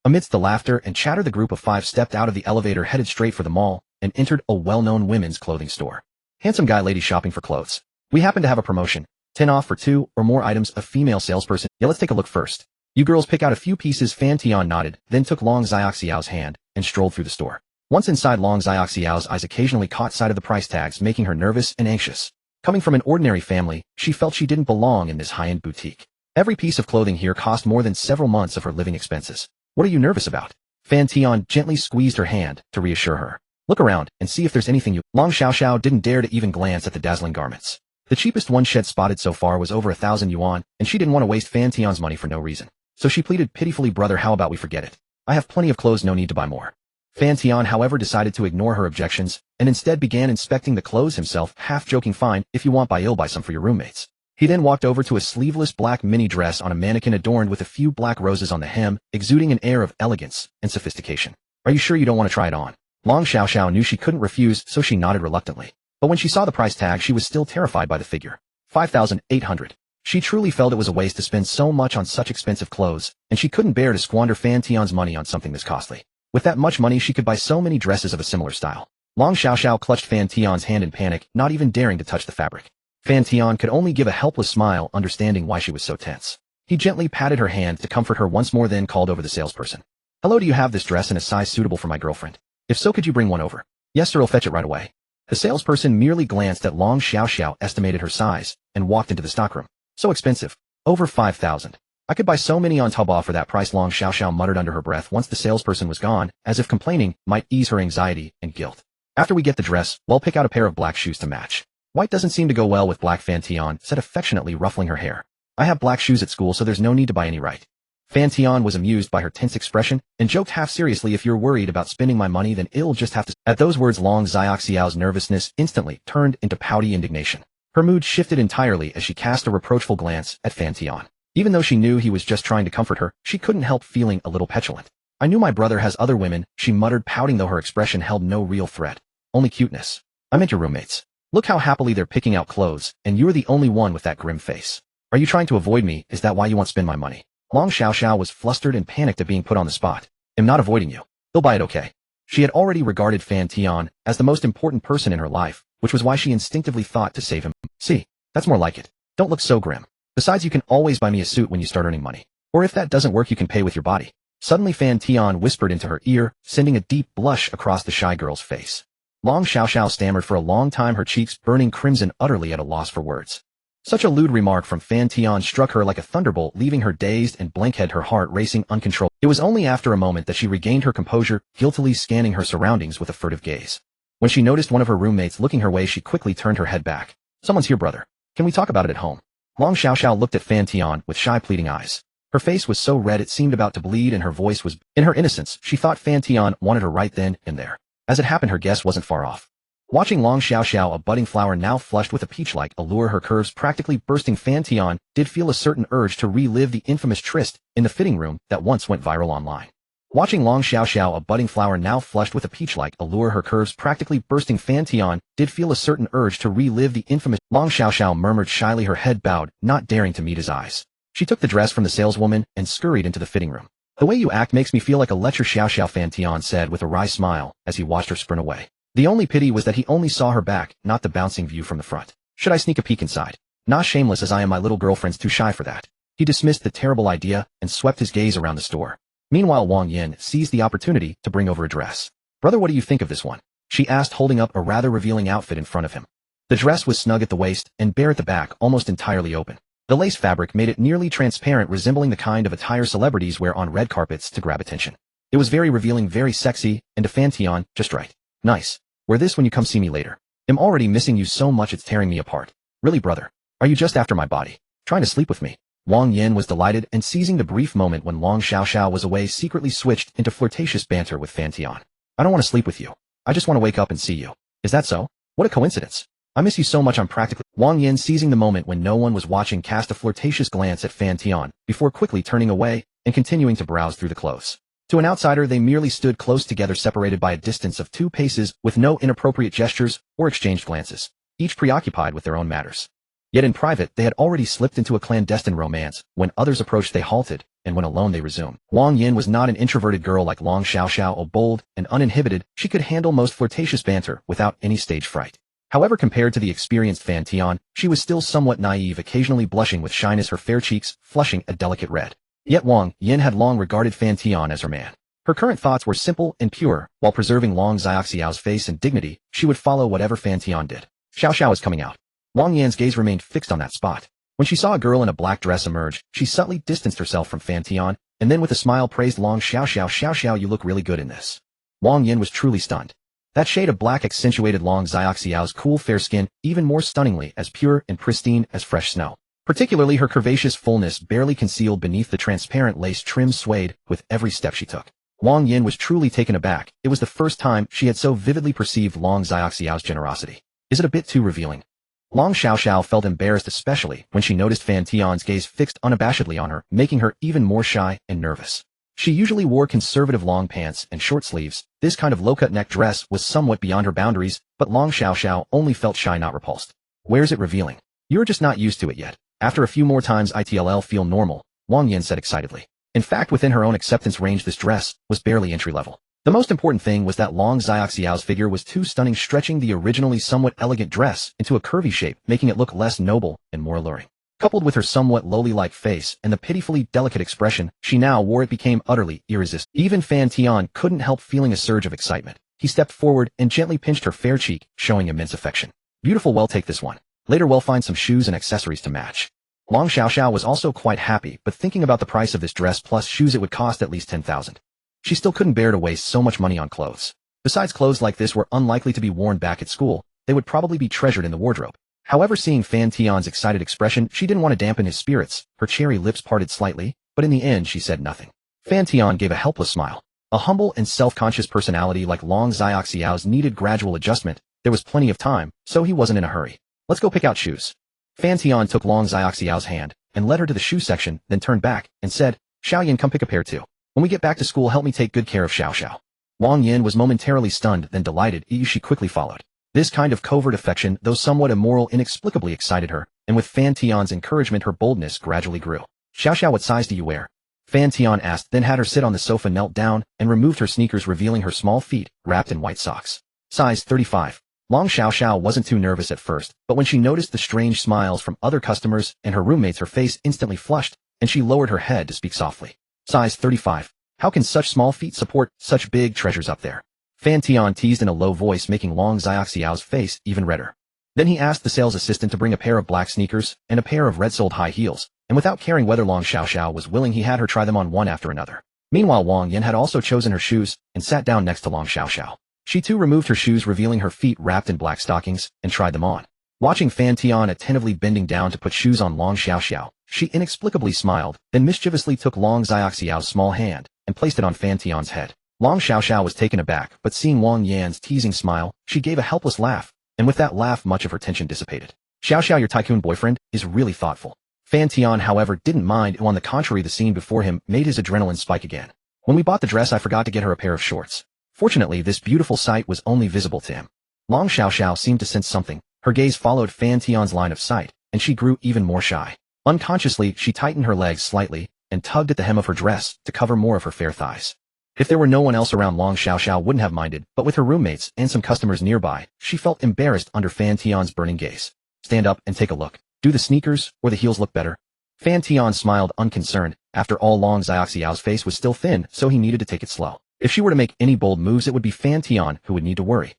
Amidst the laughter and chatter, the group of 5 stepped out of the elevator, headed straight for the mall, and entered a well-known women's clothing store. Handsome guy, lady shopping for clothes. We happen to have a promotion. 10 off for 2 or more items. A female salesperson. Yeah, let's take a look first. You girls pick out a few pieces. Fan Tian nodded, then took Long Xiaoxiao's hand and strolled through the store. Once inside, Long Xiaoxiao's eyes occasionally caught sight of the price tags, making her nervous and anxious. Coming from an ordinary family, she felt she didn't belong in this high-end boutique. Every piece of clothing here cost more than several months of her living expenses. What are you nervous about? Fan Tian gently squeezed her hand to reassure her. Look around and see if there's anything you... Long Xiaoxiao didn't dare to even glance at the dazzling garments. The cheapest one she had spotted so far was over 1,000 yuan, and she didn't want to waste Fan Tian's money for no reason. So she pleaded pitifully, brother, how about we forget it? I have plenty of clothes, no need to buy more. Fan Tian, however, decided to ignore her objections, and instead began inspecting the clothes himself, half joking, fine, if you want, buy some for your roommates. He then walked over to a sleeveless black mini dress on a mannequin adorned with a few black roses on the hem, exuding an air of elegance and sophistication. Are you sure you don't want to try it on? Long Xiaoxiao knew she couldn't refuse, so she nodded reluctantly. But when she saw the price tag, she was still terrified by the figure. 5,800. She truly felt it was a waste to spend so much on such expensive clothes, and she couldn't bear to squander Fan Tian's money on something this costly. With that much money, she could buy so many dresses of a similar style. Long Xiaoxiao clutched Fan Tian's hand in panic, not even daring to touch the fabric. Fan Tian could only give a helpless smile, understanding why she was so tense. He gently patted her hand to comfort her once more, then called over the salesperson. Hello, do you have this dress in a size suitable for my girlfriend? If so, could you bring one over? Yes, sir, I'll fetch it right away. The salesperson merely glanced at Long Xiaoxiao, estimated her size, and walked into the stockroom. So expensive. Over 5,000. I could buy so many on Taobao for that price, Long Xiaoxiao muttered under her breath once the salesperson was gone, as if complaining might ease her anxiety and guilt. After we get the dress, we'll pick out a pair of black shoes to match. White doesn't seem to go well with black, Fan Tian said, affectionately ruffling her hair. I have black shoes at school, so there's no need to buy any, right? Fan Tian was amused by her tense expression and joked half seriously, if you're worried about spending my money, then it'll just have to... At those words, Long Xiaoxiao's nervousness instantly turned into pouty indignation. Her mood shifted entirely as she cast a reproachful glance at Fan Tian. Even though she knew he was just trying to comfort her, she couldn't help feeling a little petulant. I knew my brother has other women, she muttered, pouting, though her expression held no real threat. Only cuteness. I meant your roommates. Look how happily they're picking out clothes, and you're the only one with that grim face. Are you trying to avoid me? Is that why you won't spend my money? Long Xiaoxiao was flustered and panicked at being put on the spot. I'm not avoiding you. They'll buy it, okay? She had already regarded Fan Tian as the most important person in her life, which was why she instinctively thought to save him. See, that's more like it. Don't look so grim. Besides, you can always buy me a suit when you start earning money. Or if that doesn't work, you can pay with your body. Suddenly Fan Tian whispered into her ear, sending a deep blush across the shy girl's face. Long Xiaoxiao stammered for a long time, her cheeks burning crimson, utterly at a loss for words. Such a lewd remark from Fan Tian struck her like a thunderbolt, leaving her dazed and blank-headed, her heart racing uncontrollably. It was only after a moment that she regained her composure, guiltily scanning her surroundings with a furtive gaze. When she noticed one of her roommates looking her way, she quickly turned her head back. Someone's here, brother. Can we talk about it at home? Long Xiaoxiao looked at Fan Tian with shy, pleading eyes. Her face was so red it seemed about to bleed, and her voice was... In her innocence, she thought Fan Tian wanted her right then and there. As it happened, her guess wasn't far off. Watching Long Xiaoxiao, a budding flower now flushed with a peach-like allure, her curves practically bursting, Fan Tian did feel a certain urge to relive the infamous tryst in the fitting room that once went viral online. Watching Long Xiaoxiao, a budding flower now flushed with a peach-like allure, her curves practically bursting, Fan Tian did feel a certain urge to relive the infamous... Long Xiaoxiao murmured shyly, her head bowed, not daring to meet his eyes. She took the dress from the saleswoman and scurried into the fitting room. The way you act makes me feel like a lecher, Xiaoxiao, Fan Tian said with a wry smile as he watched her sprint away. The only pity was that he only saw her back, not the bouncing view from the front. Should I sneak a peek inside? Not shameless as I am, my little girlfriend's too shy for that. He dismissed the terrible idea and swept his gaze around the store. Meanwhile, Wang Yin seized the opportunity to bring over a dress. Brother, what do you think of this one? She asked, holding up a rather revealing outfit in front of him. The dress was snug at the waist and bare at the back, almost entirely open. The lace fabric made it nearly transparent, resembling the kind of attire celebrities wear on red carpets to grab attention. It was very revealing, very sexy, and to Fan Tian, just right. Nice. Wear this when you come see me later. I'm already missing you so much it's tearing me apart. Really, brother? Are you just after my body? Trying to sleep with me? Wang Yin was delighted, and seizing the brief moment when Long Xiaoxiao was away, secretly switched into flirtatious banter with Fan Tian. I don't want to sleep with you. I just want to wake up and see you. Is that so? What a coincidence. I miss you so much, I'm practically... Wang Yin, seizing the moment when no one was watching, cast a flirtatious glance at Fan Tian before quickly turning away and continuing to browse through the clothes. To an outsider, they merely stood close together, separated by a distance of 2 paces, with no inappropriate gestures or exchanged glances, each preoccupied with their own matters. Yet in private, they had already slipped into a clandestine romance. When others approached, they halted, and when alone, they resumed. Wang Yin was not an introverted girl like Long Xiaoxiao, bold and uninhibited. She could handle most flirtatious banter without any stage fright. However, compared to the experienced Fan Tian, she was still somewhat naive, occasionally blushing with shyness, her fair cheeks flushing a delicate red. Yet Wang Yin had long regarded Fan Tian as her man. Her current thoughts were simple and pure. While preserving Long Xiaoxiao's face and dignity, she would follow whatever Fan Tian did. Xiaoxiao is coming out. Wang Yan's gaze remained fixed on that spot. When she saw a girl in a black dress emerge, she subtly distanced herself from Fan Tian, and then with a smile praised Long Xiaoxiao. Xiaoxiao, you look really good in this. Wang Yin was truly stunned. That shade of black accentuated Long Xiaoxiao's cool fair skin even more stunningly, as pure and pristine as fresh snow. Particularly her curvaceous fullness barely concealed beneath the transparent lace trim swayed with every step she took. Wang Yin was truly taken aback. It was the first time she had so vividly perceived Long Xiaoxiao's generosity. Is it a bit too revealing? Long Xiaoxiao felt embarrassed, especially when she noticed Fan Tian's gaze fixed unabashedly on her, making her even more shy and nervous. She usually wore conservative long pants and short sleeves. This kind of low-cut neck dress was somewhat beyond her boundaries, but Long Xiaoxiao only felt shy, not repulsed. Where's it revealing? You're just not used to it yet. After a few more times it'll feel normal, Wang Yin said excitedly. In fact, within her own acceptance range, this dress was barely entry-level. The most important thing was that Long Xiaoxiao's figure was too stunning, stretching the originally somewhat elegant dress into a curvy shape, making it look less noble and more alluring. Coupled with her somewhat lowly-like face and the pitifully delicate expression she now wore, it became utterly irresistible. Even Fan Tian couldn't help feeling a surge of excitement. He stepped forward and gently pinched her fair cheek, showing immense affection. Beautiful, well, take this one. Later we'll find some shoes and accessories to match. Long Xiaoxiao was also quite happy, but thinking about the price of this dress plus shoes, it would cost at least 10,000. She still couldn't bear to waste so much money on clothes. Besides, clothes like this were unlikely to be worn back at school. They would probably be treasured in the wardrobe. However, seeing Fan Tian's excited expression, she didn't want to dampen his spirits. Her cherry lips parted slightly, but in the end she said nothing. Fan Tian gave a helpless smile. A humble and self-conscious personality like Long Xiaoxiao's needed gradual adjustment. There was plenty of time, so he wasn't in a hurry. Let's go pick out shoes. Fan Tian took Long Xiaoxiao's hand and led her to the shoe section, then turned back and said, Xiaoyan, come pick a pair too. When we get back to school, help me take good care of Xiaoxiao. Wang Yin was momentarily stunned, then delighted. She quickly followed. This kind of covert affection, though somewhat immoral, inexplicably excited her, and with Fan Tian's encouragement her boldness gradually grew. Xiaoxiao, what size do you wear? Fan Tian asked, then had her sit on the sofa, knelt down, and removed her sneakers, revealing her small feet, wrapped in white socks. Size 35. Long Xiaoxiao wasn't too nervous at first, but when she noticed the strange smiles from other customers and her roommates, her face instantly flushed, and she lowered her head to speak softly. Size 35. How can such small feet support such big treasures up there? Fan Tian teased in a low voice, making Long Xiaoxiao's face even redder. Then he asked the sales assistant to bring a pair of black sneakers and a pair of red-soled high heels, and without caring whether Long Xiaoxiao was willing, he had her try them on one after another. Meanwhile, Wang Yin had also chosen her shoes and sat down next to Long Xiaoxiao. She too removed her shoes, revealing her feet wrapped in black stockings, and tried them on. Watching Fan Tian attentively bending down to put shoes on Long Xiaoxiao, she inexplicably smiled, then mischievously took Long Xiaoxiao's small hand and placed it on Fan Tian's head. Long Xiaoxiao was taken aback, but seeing Wang Yan's teasing smile, she gave a helpless laugh, and with that laugh much of her tension dissipated. Xiaoxiao, your tycoon boyfriend, is really thoughtful. Fan Tian, however, didn't mind, and on the contrary, the scene before him made his adrenaline spike again. When we bought the dress, I forgot to get her a pair of shorts. Fortunately, this beautiful sight was only visible to him. Long Xiaoxiao seemed to sense something. Her gaze followed Fan Tian's line of sight, and she grew even more shy. Unconsciously, she tightened her legs slightly and tugged at the hem of her dress to cover more of her fair thighs. If there were no one else around, Long Xiaoxiao wouldn't have minded, but with her roommates and some customers nearby, she felt embarrassed under Fan Tian's burning gaze. Stand up and take a look. Do the sneakers or the heels look better? Fan Tian smiled unconcerned. After all, Long Xiaoxiao's face was still thin, so he needed to take it slow. If she were to make any bold moves, it would be Fan Tian who would need to worry.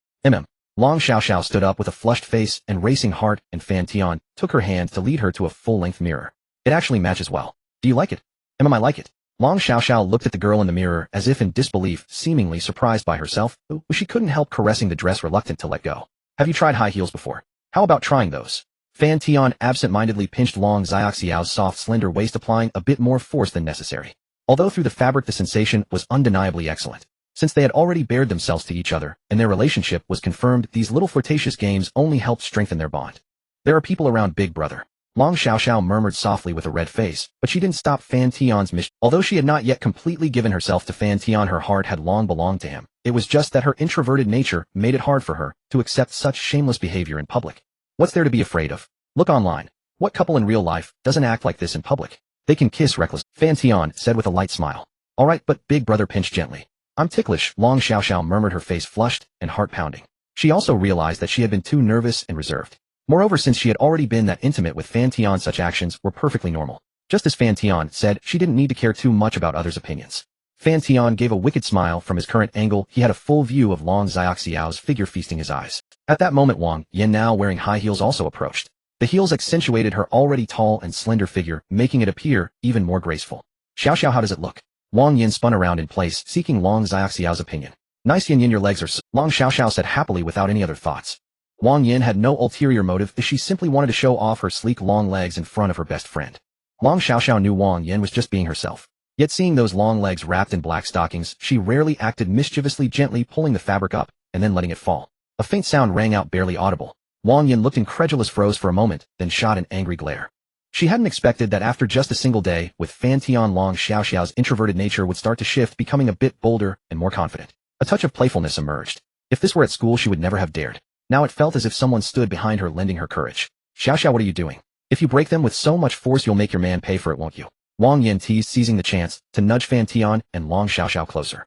Long Xiaoxiao stood up with a flushed face and racing heart, and Fan Tian took her hand to lead her to a full-length mirror. It actually matches well. Do you like it? I like it. Long Xiaoxiao looked at the girl in the mirror as if in disbelief, seemingly surprised by herself, but she couldn't help caressing the dress, reluctant to let go. Have you tried high heels before? How about trying those? Fan Tian absent-mindedly pinched Long Xiaoxiao's soft, slender waist, applying a bit more force than necessary. Although through the fabric the sensation was undeniably excellent. Since they had already bared themselves to each other, and their relationship was confirmed, these little flirtatious games only helped strengthen their bond. There are people around, big brother. Long Xiaoxiao murmured softly with a red face, but she didn't stop Fan Tian's mission. Although she had not yet completely given herself to Fan Tian, her heart had long belonged to him. It was just that her introverted nature made it hard for her to accept such shameless behavior in public. What's there to be afraid of? Look online. What couple in real life doesn't act like this in public? They can kiss reckless, Fan Tian said with a light smile. All right, but big brother pinched gently. I'm ticklish, Long Xiaoxiao murmured, her face flushed and heart pounding. She also realized that she had been too nervous and reserved. Moreover, since she had already been that intimate with Fan Tian, such actions were perfectly normal. Just as Fan Tian said, she didn't need to care too much about others' opinions. Fan Tian gave a wicked smile. From his current angle, he had a full view of Long Xiaoxiao's figure feasting his eyes. At that moment, Wang Yin, now wearing high heels, also approached. The heels accentuated her already tall and slender figure, making it appear even more graceful. Xiaoxiao, how does it look? Wang Yin spun around in place, seeking Long Xiaoxiao's opinion. Nice, Yin, your legs are Long Xiaoxiao said happily without any other thoughts. Wang Yin had no ulterior motive, as she simply wanted to show off her sleek long legs in front of her best friend. Long Xiaoxiao knew Wang Yin was just being herself. Yet seeing those long legs wrapped in black stockings, she rarely acted mischievously, gently pulling the fabric up and then letting it fall. A faint sound rang out, barely audible. Wang Yin looked incredulous, froze for a moment, then shot an angry glare. She hadn't expected that after just a single day with Fan Tian, Long Xiaoxiao's introverted nature would start to shift, becoming a bit bolder and more confident. A touch of playfulness emerged. If this were at school, she would never have dared. Now it felt as if someone stood behind her, lending her courage. Xiaoxiao, what are you doing? If you break them with so much force, you'll make your man pay for it, won't you? Wang Yin teased, seizing the chance to nudge Fan Tian and Long Xiaoxiao closer.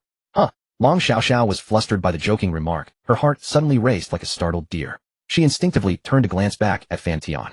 Long Xiaoxiao was flustered by the joking remark. Her heart suddenly raced like a startled deer. She instinctively turned to glance back at Fan Tian.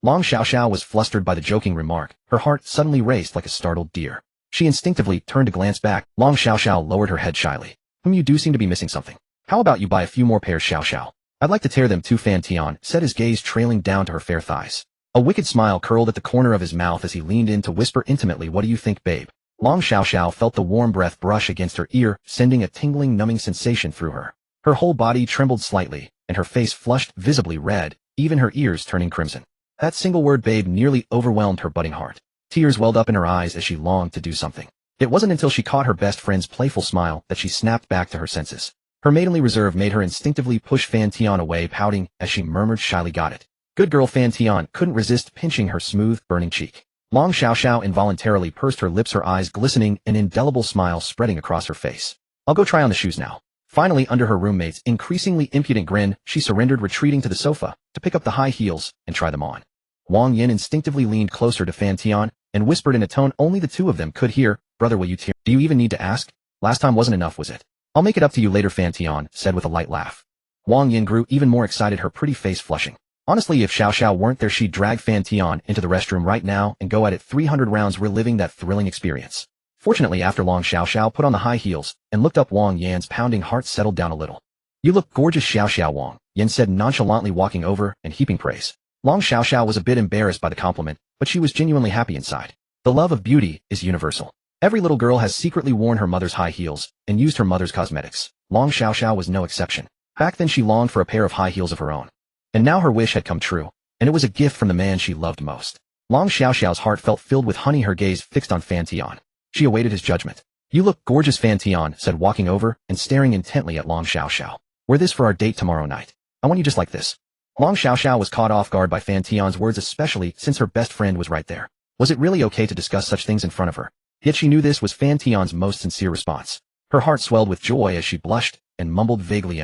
Long Xiaoxiao was flustered by the joking remark. Her heart suddenly raced like a startled deer. She instinctively turned to glance back. Long Xiaoxiao lowered her head shyly. You do seem to be missing something. How about you buy a few more pairs, Xiaoxiao? I'd like to tear them too, Fan Tian said, his gaze trailing down to her fair thighs. A wicked smile curled at the corner of his mouth as he leaned in to whisper intimately, what do you think, babe? Long Xiaoxiao felt the warm breath brush against her ear, sending a tingling, numbing sensation through her. Her whole body trembled slightly, and her face flushed visibly red, even her ears turning crimson. That single word, babe, nearly overwhelmed her budding heart. Tears welled up in her eyes as she longed to do something. It wasn't until she caught her best friend's playful smile that she snapped back to her senses. Her maidenly reserve made her instinctively push Fan Tian away, pouting as she murmured shyly, got it. Good girl. Fan Tian couldn't resist pinching her smooth, burning cheek. Long Xiaoxiao involuntarily pursed her lips, her eyes glistening, an indelible smile spreading across her face. I'll go try on the shoes now. Finally, under her roommate's increasingly impudent grin, she surrendered, retreating to the sofa to pick up the high heels and try them on. Wang Yin instinctively leaned closer to Fan Tian and whispered in a tone only the two of them could hear, "Brother, will you tear? Do you even need to ask? Last time wasn't enough, was it? I'll make it up to you later," Fan Tian said with a light laugh. Wang Yin grew even more excited, her pretty face flushing. Honestly, if Xiao Xiao weren't there, she'd drag Fan Tian into the restroom right now and go at it 300 rounds, reliving that thrilling experience. Fortunately, after long, Xiao Xiao put on the high heels and looked up. Wang Yan's pounding heart settled down a little. "You look gorgeous, Xiao Xiao," Wang Yan said nonchalantly, walking over and heaping praise. Long Xiao Xiao was a bit embarrassed by the compliment, but she was genuinely happy inside. The love of beauty is universal. Every little girl has secretly worn her mother's high heels and used her mother's cosmetics. Long Xiao Xiao was no exception. Back then she longed for a pair of high heels of her own. And now her wish had come true, and it was a gift from the man she loved most. Long Xiao Xiao's heart felt filled with honey, her gaze fixed on Fan Tian. She awaited his judgment. "You look gorgeous," Fan Tian said, walking over and staring intently at Long Xiao Xiao. "Wear this for our date tomorrow night. I want you just like this." Long Xiao Xiao was caught off guard by Fan Tian's words, especially since her best friend was right there. Was it really okay to discuss such things in front of her? Yet she knew this was Fan Tian's most sincere response. Her heart swelled with joy as she blushed and mumbled vaguely,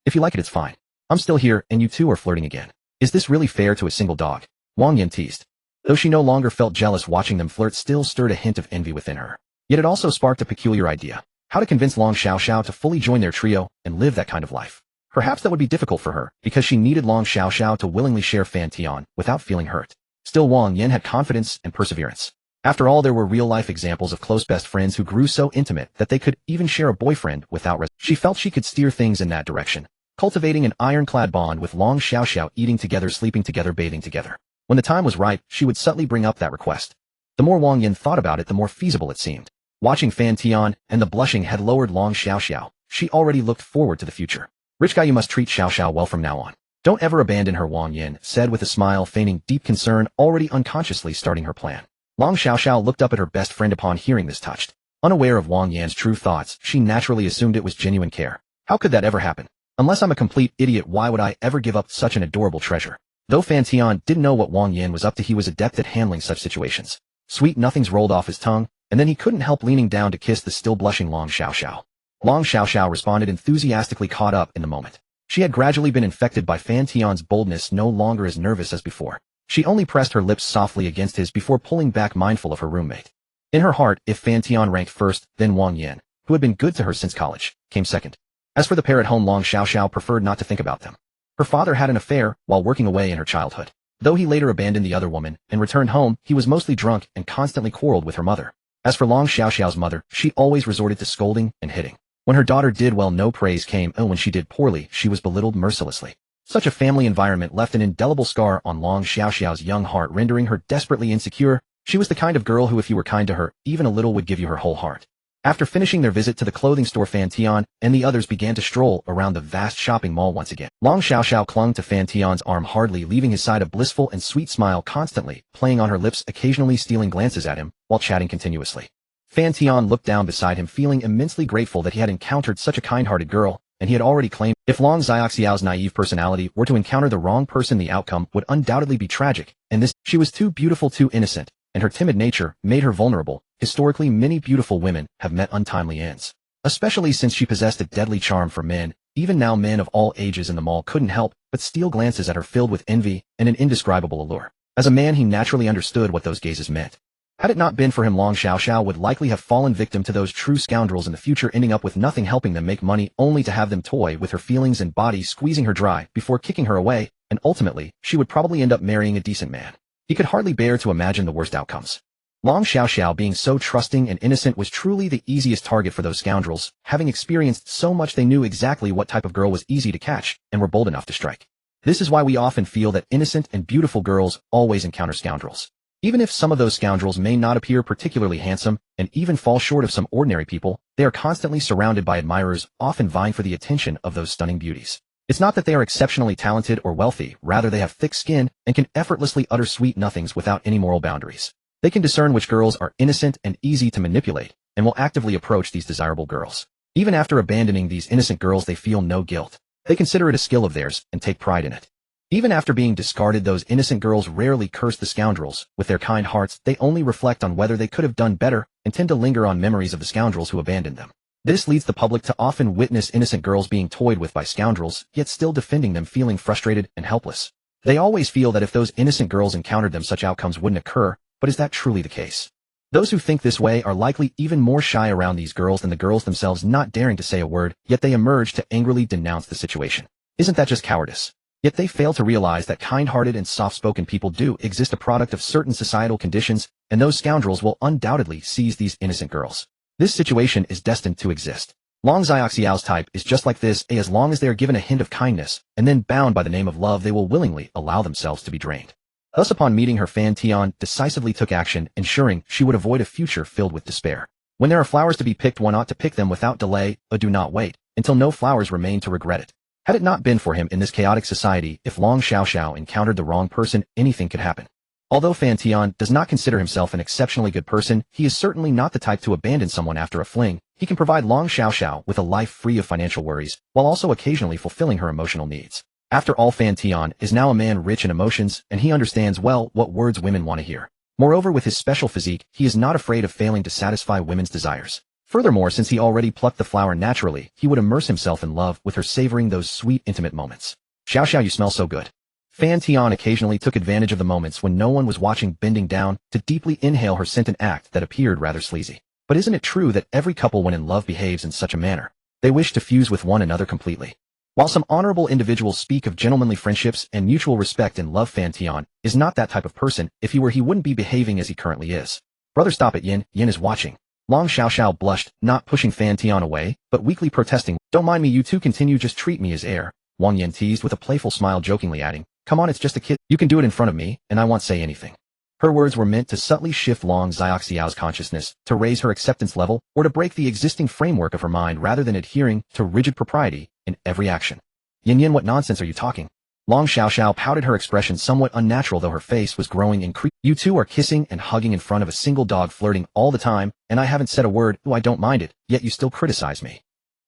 "If you like it, it's fine. I'm still here and you two are flirting again. Is this really fair to a single dog?" Wang Yin teased. Though she no longer felt jealous, watching them flirt still stirred a hint of envy within her. Yet it also sparked a peculiar idea. How to convince Long Xiao Xiao to fully join their trio and live that kind of life. Perhaps that would be difficult for her, because she needed Long Xiao Xiao to willingly share Fan Tian without feeling hurt. Still, Wang Yin had confidence and perseverance. After all, there were real-life examples of close best friends who grew so intimate that they could even share a boyfriend without She felt she could steer things in that direction, cultivating an ironclad bond with Long Xiao Xiao, eating together, sleeping together, bathing together. When the time was right, she would subtly bring up that request. The more Wang Yin thought about it, the more feasible it seemed. Watching Fan Tian and the blushing head lowered Long Xiao Xiao, she already looked forward to the future. "Rich guy, you must treat Xiao Xiao well from now on. Don't ever abandon her," Wang Yin said with a smile, feigning deep concern, already unconsciously starting her plan. Long Xiao Xiao looked up at her best friend upon hearing this, touched. Unaware of Wang Yan's true thoughts, she naturally assumed it was genuine care. How could that ever happen? Unless I'm a complete idiot, why would I ever give up such an adorable treasure? Though Fan Tian didn't know what Wang Yin was up to, he was adept at handling such situations. Sweet nothings rolled off his tongue, and then he couldn't help leaning down to kiss the still blushing Long Xiao Xiao. Long Xiao Xiao responded enthusiastically, caught up in the moment. She had gradually been infected by Fan Tian's boldness, no longer as nervous as before. She only pressed her lips softly against his before pulling back, mindful of her roommate. In her heart, if Fan Tian ranked first, then Wang Yin, who had been good to her since college, came second. As for the pair at home, Long Xiao Xiao preferred not to think about them. Her father had an affair while working away in her childhood. Though he later abandoned the other woman and returned home, he was mostly drunk and constantly quarreled with her mother. As for Long Xiao Xiao's mother, she always resorted to scolding and hitting. When her daughter did well, no praise came, and when she did poorly, she was belittled mercilessly. Such a family environment left an indelible scar on Long Xiao Xiao's young heart, rendering her desperately insecure. She was the kind of girl who, if you were kind to her, even a little, would give you her whole heart. After finishing their visit to the clothing store, Fan Tian and the others began to stroll around the vast shopping mall once again. Long Xiao Xiao clung to Fan Tian's arm, hardly leaving his side, a blissful and sweet smile constantly playing on her lips, occasionally stealing glances at him while chatting continuously. Fan Tian looked down beside him, feeling immensely grateful that he had encountered such a kind-hearted girl, and he had already claimed if Long Xiaoxiao's naive personality were to encounter the wrong person, the outcome would undoubtedly be tragic, and this, she was too beautiful, too innocent, and her timid nature made her vulnerable. Historically, many beautiful women have met untimely ends, especially since she possessed a deadly charm for men. Even now, men of all ages in the mall couldn't help but steal glances at her, filled with envy and an indescribable allure. As a man, he naturally understood what those gazes meant. Had it not been for him, Long Xiao Xiao would likely have fallen victim to those true scoundrels in the future, ending up with nothing, helping them make money only to have them toy with her feelings and body, squeezing her dry before kicking her away, and ultimately, she would probably end up marrying a decent man. He could hardly bear to imagine the worst outcomes. Long Xiao Xiao, being so trusting and innocent, was truly the easiest target for those scoundrels, having experienced so much they knew exactly what type of girl was easy to catch and were bold enough to strike. This is why we often feel that innocent and beautiful girls always encounter scoundrels. Even if some of those scoundrels may not appear particularly handsome and even fall short of some ordinary people, they are constantly surrounded by admirers, often vying for the attention of those stunning beauties. It's not that they are exceptionally talented or wealthy, rather they have thick skin and can effortlessly utter sweet nothings without any moral boundaries. They can discern which girls are innocent and easy to manipulate, and will actively approach these desirable girls. Even after abandoning these innocent girls, they feel no guilt. They consider it a skill of theirs and take pride in it. Even after being discarded, those innocent girls rarely curse the scoundrels. With their kind hearts, they only reflect on whether they could have done better and tend to linger on memories of the scoundrels who abandoned them. This leads the public to often witness innocent girls being toyed with by scoundrels, yet still defending them, feeling frustrated and helpless. They always feel that if those innocent girls encountered them such outcomes wouldn't occur, but is that truly the case? Those who think this way are likely even more shy around these girls than the girls themselves, not daring to say a word, yet they emerge to angrily denounce the situation. Isn't that just cowardice? Yet they fail to realize that kind-hearted and soft-spoken people do exist, a product of certain societal conditions, and those scoundrels will undoubtedly seize these innocent girls. This situation is destined to exist. Long Xiaoxiao's type is just like this, as long as they are given a hint of kindness, and then bound by the name of love, they will willingly allow themselves to be drained. Thus, upon meeting her, Fan Tian decisively took action, ensuring she would avoid a future filled with despair. When there are flowers to be picked, one ought to pick them without delay, or do not wait until no flowers remain to regret it. Had it not been for him in this chaotic society, if Long Xiaoxiao encountered the wrong person, anything could happen. Although Fan Tian does not consider himself an exceptionally good person, he is certainly not the type to abandon someone after a fling. He can provide Long Xiaoxiao with a life free of financial worries, while also occasionally fulfilling her emotional needs. After all, Fan Tian is now a man rich in emotions, and he understands well what words women want to hear. Moreover, with his special physique, he is not afraid of failing to satisfy women's desires. Furthermore, since he already plucked the flower naturally, he would immerse himself in love with her, savoring those sweet, intimate moments. Xiaoxiao, you smell so good. Fan Tian occasionally took advantage of the moments when no one was watching, bending down to deeply inhale her scent, an act that appeared rather sleazy. But isn't it true that every couple when in love behaves in such a manner? They wish to fuse with one another completely. While some honorable individuals speak of gentlemanly friendships and mutual respect in love, Fan Tian is not that type of person. If he were, he wouldn't be behaving as he currently is. Brother, stop it, Yin. Yin is watching. Long Xiaoxiao blushed, not pushing Fan Tian away, but weakly protesting. Don't mind me, you two continue, just treat me as heir. Wang Yin teased with a playful smile, jokingly adding, come on, it's just a kid. You can do it in front of me, and I won't say anything. Her words were meant to subtly shift Long Xiaoxiao's consciousness, to raise her acceptance level, or to break the existing framework of her mind rather than adhering to rigid propriety in every action. Yin Yin, what nonsense are you talking? Long Xiaoxiao pouted, her expression somewhat unnatural though her face was growing increasingly. You two are kissing and hugging in front of a single dog, flirting all the time, and I haven't said a word. I don't mind it, yet you still criticize me.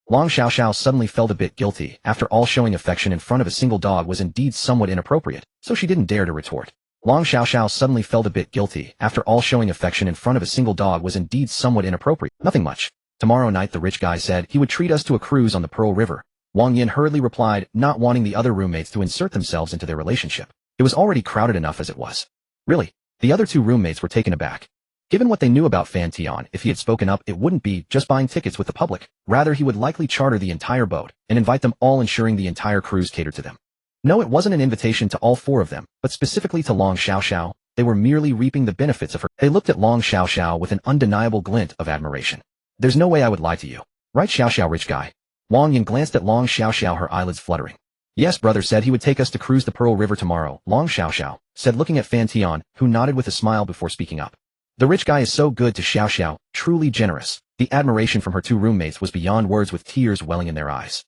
Long Xiaoxiao suddenly felt a bit guilty. After all, showing affection in front of a single dog was indeed somewhat inappropriate, so she didn't dare to retort. Long Xiaoxiao suddenly felt a bit guilty. After all, showing affection in front of a single dog was indeed somewhat inappropriate. Nothing much. Tomorrow night the rich guy said he would treat us to a cruise on the Pearl River. Wang Yin hurriedly replied, not wanting the other roommates to insert themselves into their relationship. It was already crowded enough as it was. Really? The other two roommates were taken aback. Given what they knew about Fan Tian, if he had spoken up, it wouldn't be just buying tickets with the public. Rather, he would likely charter the entire boat and invite them all, ensuring the entire cruise catered to them. No, it wasn't an invitation to all four of them, but specifically to Long Xiaoxiao. They were merely reaping the benefits of her. They looked at Long Xiaoxiao with an undeniable glint of admiration. There's no way I would lie to you. Right, Xiaoxiao, rich guy? Wang Yin glanced at Long Xiaoxiao, her eyelids fluttering. Yes, brother said he would take us to cruise the Pearl River tomorrow, Long Xiaoxiao said, looking at Fan Tian, who nodded with a smile before speaking up. The rich guy is so good to Xiaoxiao, truly generous. The admiration from her two roommates was beyond words, with tears welling in their eyes.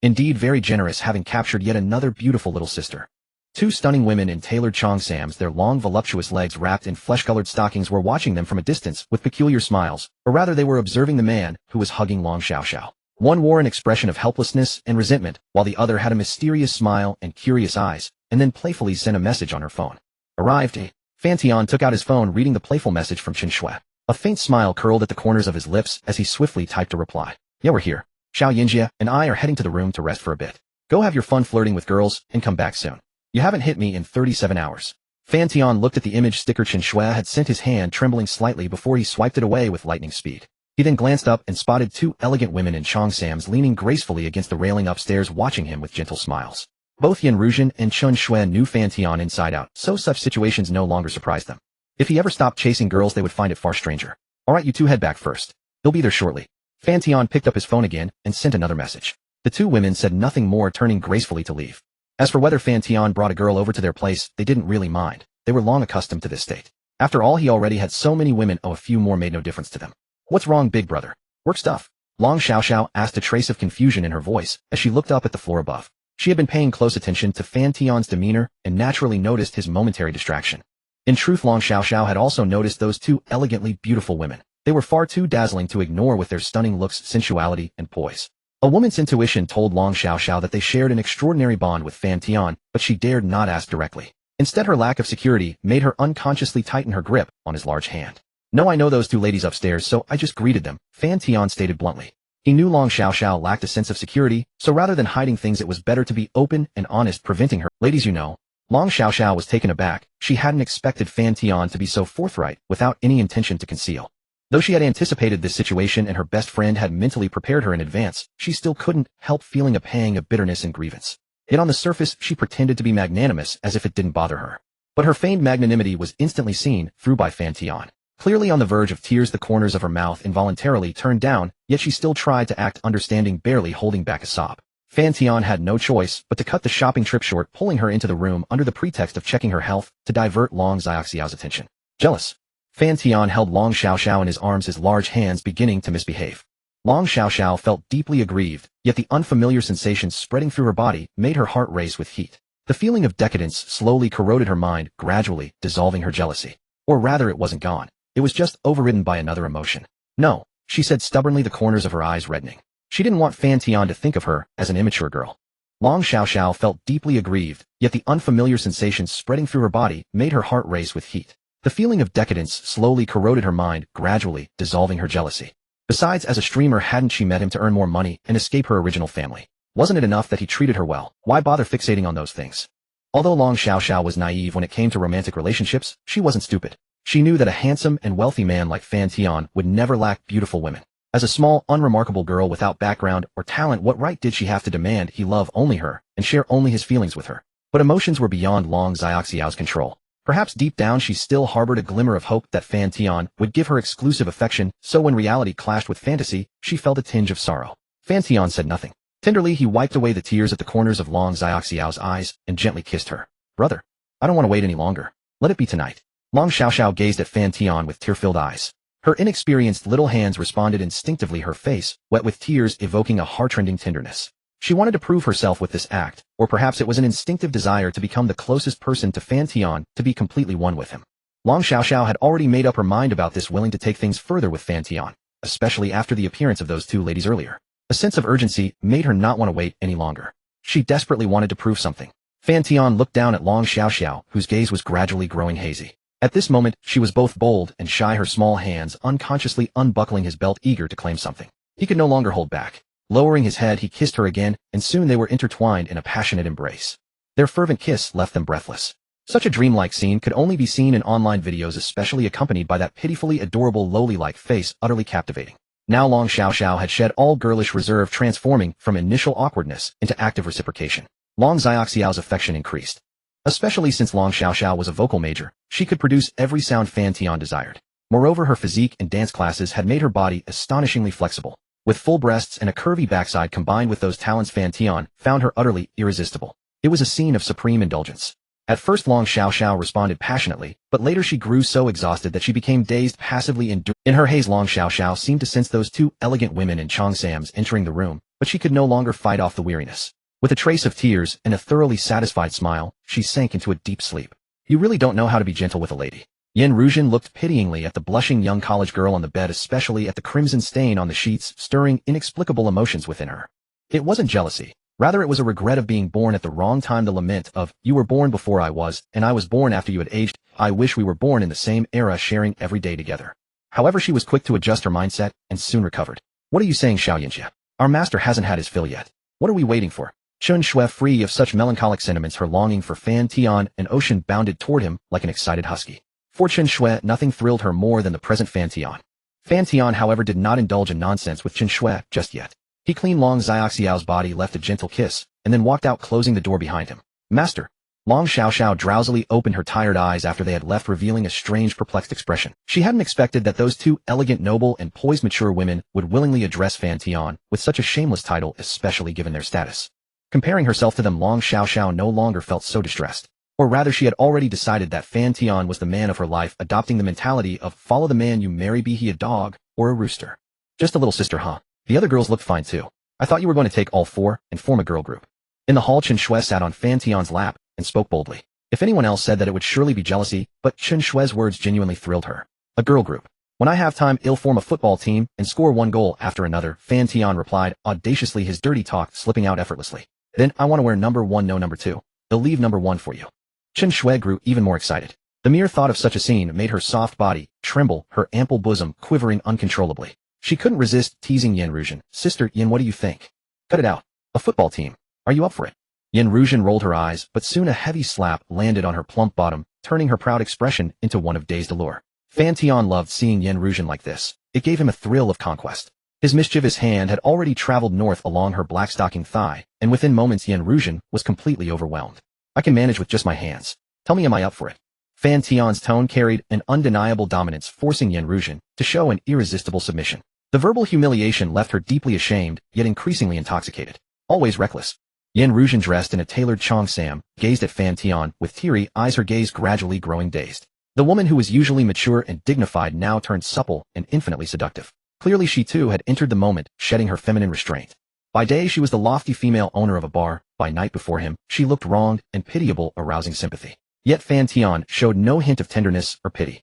Indeed, very generous, having captured yet another beautiful little sister. Two stunning women in tailored cheongsams, their long voluptuous legs wrapped in flesh-colored stockings, were watching them from a distance with peculiar smiles, or rather they were observing the man who was hugging Long Xiaoxiao. One wore an expression of helplessness and resentment, while the other had a mysterious smile and curious eyes, and then playfully sent a message on her phone. Arrived. Fan Tian took out his phone, reading the playful message from Chen Shui. A faint smile curled at the corners of his lips as he swiftly typed a reply. Yeah, we're here. Xiao Yinjia and I are heading to the room to rest for a bit. Go have your fun flirting with girls and come back soon. You haven't hit me in 37 hours. Fan Tian looked at the image sticker Chen Shui had sent, his hand trembling slightly before he swiped it away with lightning speed. He then glanced up and spotted two elegant women in cheongsams leaning gracefully against the railing upstairs, watching him with gentle smiles. Both Yan Ruzhen and Chen Shui knew Fan Tian inside out, so such situations no longer surprised them. If he ever stopped chasing girls, they would find it far stranger. Alright, you two head back first. He'll be there shortly. Fan Tian picked up his phone again and sent another message. The two women said nothing more, turning gracefully to leave. As for whether Fan Tian brought a girl over to their place, they didn't really mind. They were long accustomed to this state. After all, he already had so many women, a few more made no difference to them. What's wrong, big brother? Work stuff? Long Xiaoxiao asked, a trace of confusion in her voice as she looked up at the floor above. She had been paying close attention to Fan Tian's demeanor and naturally noticed his momentary distraction. In truth, Long Xiaoxiao had also noticed those two elegantly beautiful women. They were far too dazzling to ignore with their stunning looks, sensuality, and poise. A woman's intuition told Long Xiaoxiao that they shared an extraordinary bond with Fan Tian, but she dared not ask directly. Instead, her lack of security made her unconsciously tighten her grip on his large hand. No, I know those two ladies upstairs, so I just greeted them, Fan Tian stated bluntly. He knew Long Xiaoxiao lacked a sense of security, so rather than hiding things, it was better to be open and honest, preventing her. Ladies, you know. Long Xiaoxiao was taken aback. She hadn't expected Fan Tian to be so forthright, without any intention to conceal. Though she had anticipated this situation and her best friend had mentally prepared her in advance, she still couldn't help feeling a pang of bitterness and grievance. Yet on the surface, she pretended to be magnanimous as if it didn't bother her. But her feigned magnanimity was instantly seen through by Fan Tian. Clearly on the verge of tears, the corners of her mouth involuntarily turned down, yet she still tried to act understanding, barely holding back a sob. Fan Tian had no choice but to cut the shopping trip short, pulling her into the room under the pretext of checking her health to divert Long Xiaoxiao's attention. Jealous. Fan Tian held Long Xiaoxiao in his arms, his large hands beginning to misbehave. Long Xiaoxiao felt deeply aggrieved, yet the unfamiliar sensation spreading through her body made her heart race with heat. The feeling of decadence slowly corroded her mind, gradually dissolving her jealousy. Or rather, it wasn't gone. It was just overridden by another emotion. No, she said stubbornly, the corners of her eyes reddening. She didn't want Fan Tian to think of her as an immature girl. Long Xiaoxiao felt deeply aggrieved, yet the unfamiliar sensation spreading through her body made her heart race with heat. The feeling of decadence slowly corroded her mind, gradually dissolving her jealousy. Besides, as a streamer, hadn't she met him to earn more money and escape her original family? Wasn't it enough that he treated her well? Why bother fixating on those things? Although Long Xiaoxiao was naive when it came to romantic relationships, she wasn't stupid. She knew that a handsome and wealthy man like Fan Tian would never lack beautiful women. As a small, unremarkable girl without background or talent, what right did she have to demand he love only her and share only his feelings with her? But emotions were beyond Long Xiaoxiao's control. Perhaps deep down she still harbored a glimmer of hope that Fan Tian would give her exclusive affection, so when reality clashed with fantasy, she felt a tinge of sorrow. Fan Tian said nothing. Tenderly, he wiped away the tears at the corners of Long Xiaoxiao's eyes and gently kissed her. Brother, I don't want to wait any longer. Let it be tonight. Long Xiaoxiao gazed at Fan Tian with tear-filled eyes. Her inexperienced little hands responded instinctively, her face, wet with tears, evoking a heart-rending tenderness. She wanted to prove herself with this act, or perhaps it was an instinctive desire to become the closest person to Fan Tian, to be completely one with him. Long Xiaoxiao had already made up her mind about this, willing to take things further with Fan Tian, especially after the appearance of those two ladies earlier. A sense of urgency made her not want to wait any longer. She desperately wanted to prove something. Fan Tian looked down at Long Xiaoxiao, whose gaze was gradually growing hazy. At this moment, she was both bold and shy, her small hands unconsciously unbuckling his belt, eager to claim something. He could no longer hold back. Lowering his head, he kissed her again, and soon they were intertwined in a passionate embrace. Their fervent kiss left them breathless. Such a dreamlike scene could only be seen in online videos, especially accompanied by that pitifully adorable loli-like face, utterly captivating. Now Long Xiaoxiao had shed all girlish reserve, transforming from initial awkwardness into active reciprocation. Long Xiaoxiao's affection increased. Especially since Long Xiaoxiao was a vocal major, she could produce every sound Fan Tian desired. Moreover, her physique and dance classes had made her body astonishingly flexible. With full breasts and a curvy backside combined with those talents, Fan Tian found her utterly irresistible. It was a scene of supreme indulgence. At first Long Xiaoxiao responded passionately, but later she grew so exhausted that she became dazed, passively enduring. In her haze, Long Xiaoxiao seemed to sense those two elegant women in cheongsams entering the room, but she could no longer fight off the weariness. With a trace of tears and a thoroughly satisfied smile, she sank into a deep sleep. You really don't know how to be gentle with a lady. Yin Ruzhen looked pityingly at the blushing young college girl on the bed, especially at the crimson stain on the sheets, stirring inexplicable emotions within her. It wasn't jealousy. Rather, it was a regret of being born at the wrong time, the lament of, you were born before I was, and I was born after you had aged. I wish we were born in the same era, sharing every day together. However, she was quick to adjust her mindset and soon recovered. What are you saying, Xiao Yinjia? Our master hasn't had his fill yet. What are we waiting for? Chen Shui, free of such melancholic sentiments, her longing for Fan Tian and Ocean, bounded toward him like an excited husky. For Chen Shui, nothing thrilled her more than the present Fan Tian. Fan Tian, however, did not indulge in nonsense with Chen Shui just yet. He cleaned Long Xiaoxiao's body, left a gentle kiss, and then walked out, closing the door behind him. Master. Long Xiaoxiao drowsily opened her tired eyes after they had left, revealing a strange, perplexed expression. She hadn't expected that those two elegant, noble, and poised mature women would willingly address Fan Tian with such a shameless title, especially given their status. Comparing herself to them, Long Xiaoxiao no longer felt so distressed. Or rather, she had already decided that Fan Tian was the man of her life, adopting the mentality of follow the man you marry, be he a dog or a rooster. Just a little sister, huh? The other girls looked fine too. I thought you were going to take all four and form a girl group. In the hall, Chen Shui sat on Fan Tian's lap and spoke boldly. If anyone else said that, it would surely be jealousy, but Chen Shui's words genuinely thrilled her. A girl group. When I have time, I'll form a football team and score one goal after another, Fan Tian replied, audaciously, his dirty talk slipping out effortlessly. Then, I want to wear number 1, no number 2. They'll leave number 1 for you. Chen Shui grew even more excited. The mere thought of such a scene made her soft body tremble, her ample bosom quivering uncontrollably. She couldn't resist teasing Yin Ruzhen. Sister Yin, what do you think? Cut it out. A football team. Are you up for it? Yan Ruzhen rolled her eyes, but soon a heavy slap landed on her plump bottom, turning her proud expression into one of dazed allure. Fan Tian loved seeing Yan Ruzhen like this. It gave him a thrill of conquest. His mischievous hand had already traveled north along her black-stocking thigh, and within moments Yan Ruzhen was completely overwhelmed. I can manage with just my hands. Tell me, am I up for it? Fan Tian's tone carried an undeniable dominance, forcing Yan Ruzhen to show an irresistible submission. The verbal humiliation left her deeply ashamed, yet increasingly intoxicated. Always reckless. Yan Ruzhen, dressed in a tailored cheongsam, gazed at Fan Tian with teary eyes, her gaze gradually growing dazed. The woman who was usually mature and dignified now turned supple and infinitely seductive. Clearly she too had entered the moment, shedding her feminine restraint. By day she was the lofty female owner of a bar, by night before him, she looked wronged and pitiable, arousing sympathy. Yet Fan Tian showed no hint of tenderness or pity.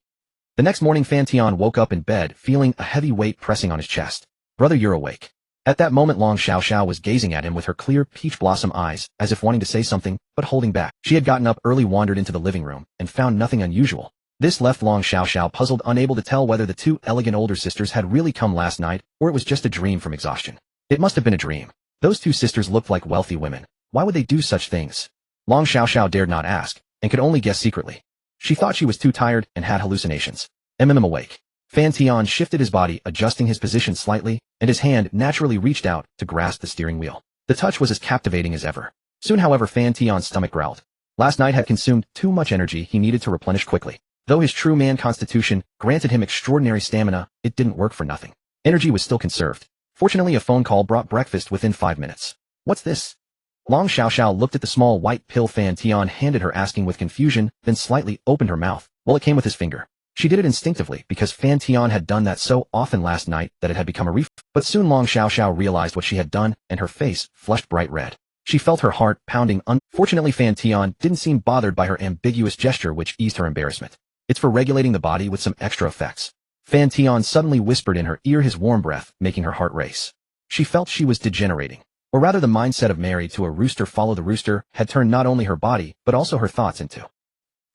The next morning Fan Tian woke up in bed, feeling a heavy weight pressing on his chest. Brother, you're awake. At that moment Long Xiaoxiao was gazing at him with her clear peach blossom eyes, as if wanting to say something, but holding back. She had gotten up early, wandered into the living room, and found nothing unusual. This left Long Xiaoxiao puzzled, unable to tell whether the two elegant older sisters had really come last night, or it was just a dream from exhaustion. It must have been a dream. Those two sisters looked like wealthy women. Why would they do such things? Long Xiaoxiao dared not ask, and could only guess secretly. She thought she was too tired and had hallucinations. Awake. Fan Tian shifted his body, adjusting his position slightly, and his hand naturally reached out to grasp the steering wheel. The touch was as captivating as ever. Soon, however, Fan Tian's stomach growled. Last night had consumed too much energy he needed to replenish quickly. Though his true man constitution granted him extraordinary stamina, it didn't work for nothing. Energy was still conserved. Fortunately, a phone call brought breakfast within 5 minutes. What's this? Long Xiaoxiao looked at the small white pill Fan Tian handed her, asking with confusion, then slightly opened her mouth. Well, it came with his finger. She did it instinctively because Fan Tian had done that so often last night that it had become a reflex. But soon Long Xiaoxiao realized what she had done, and her face flushed bright red. She felt her heart pounding. Fortunately, Fan Tian didn't seem bothered by her ambiguous gesture, which eased her embarrassment. It's for regulating the body with some extra effects. Fan Tian suddenly whispered in her ear, his warm breath making her heart race. She felt she was degenerating. Or rather, the mindset of married to a rooster follow the rooster had turned not only her body, but also her thoughts into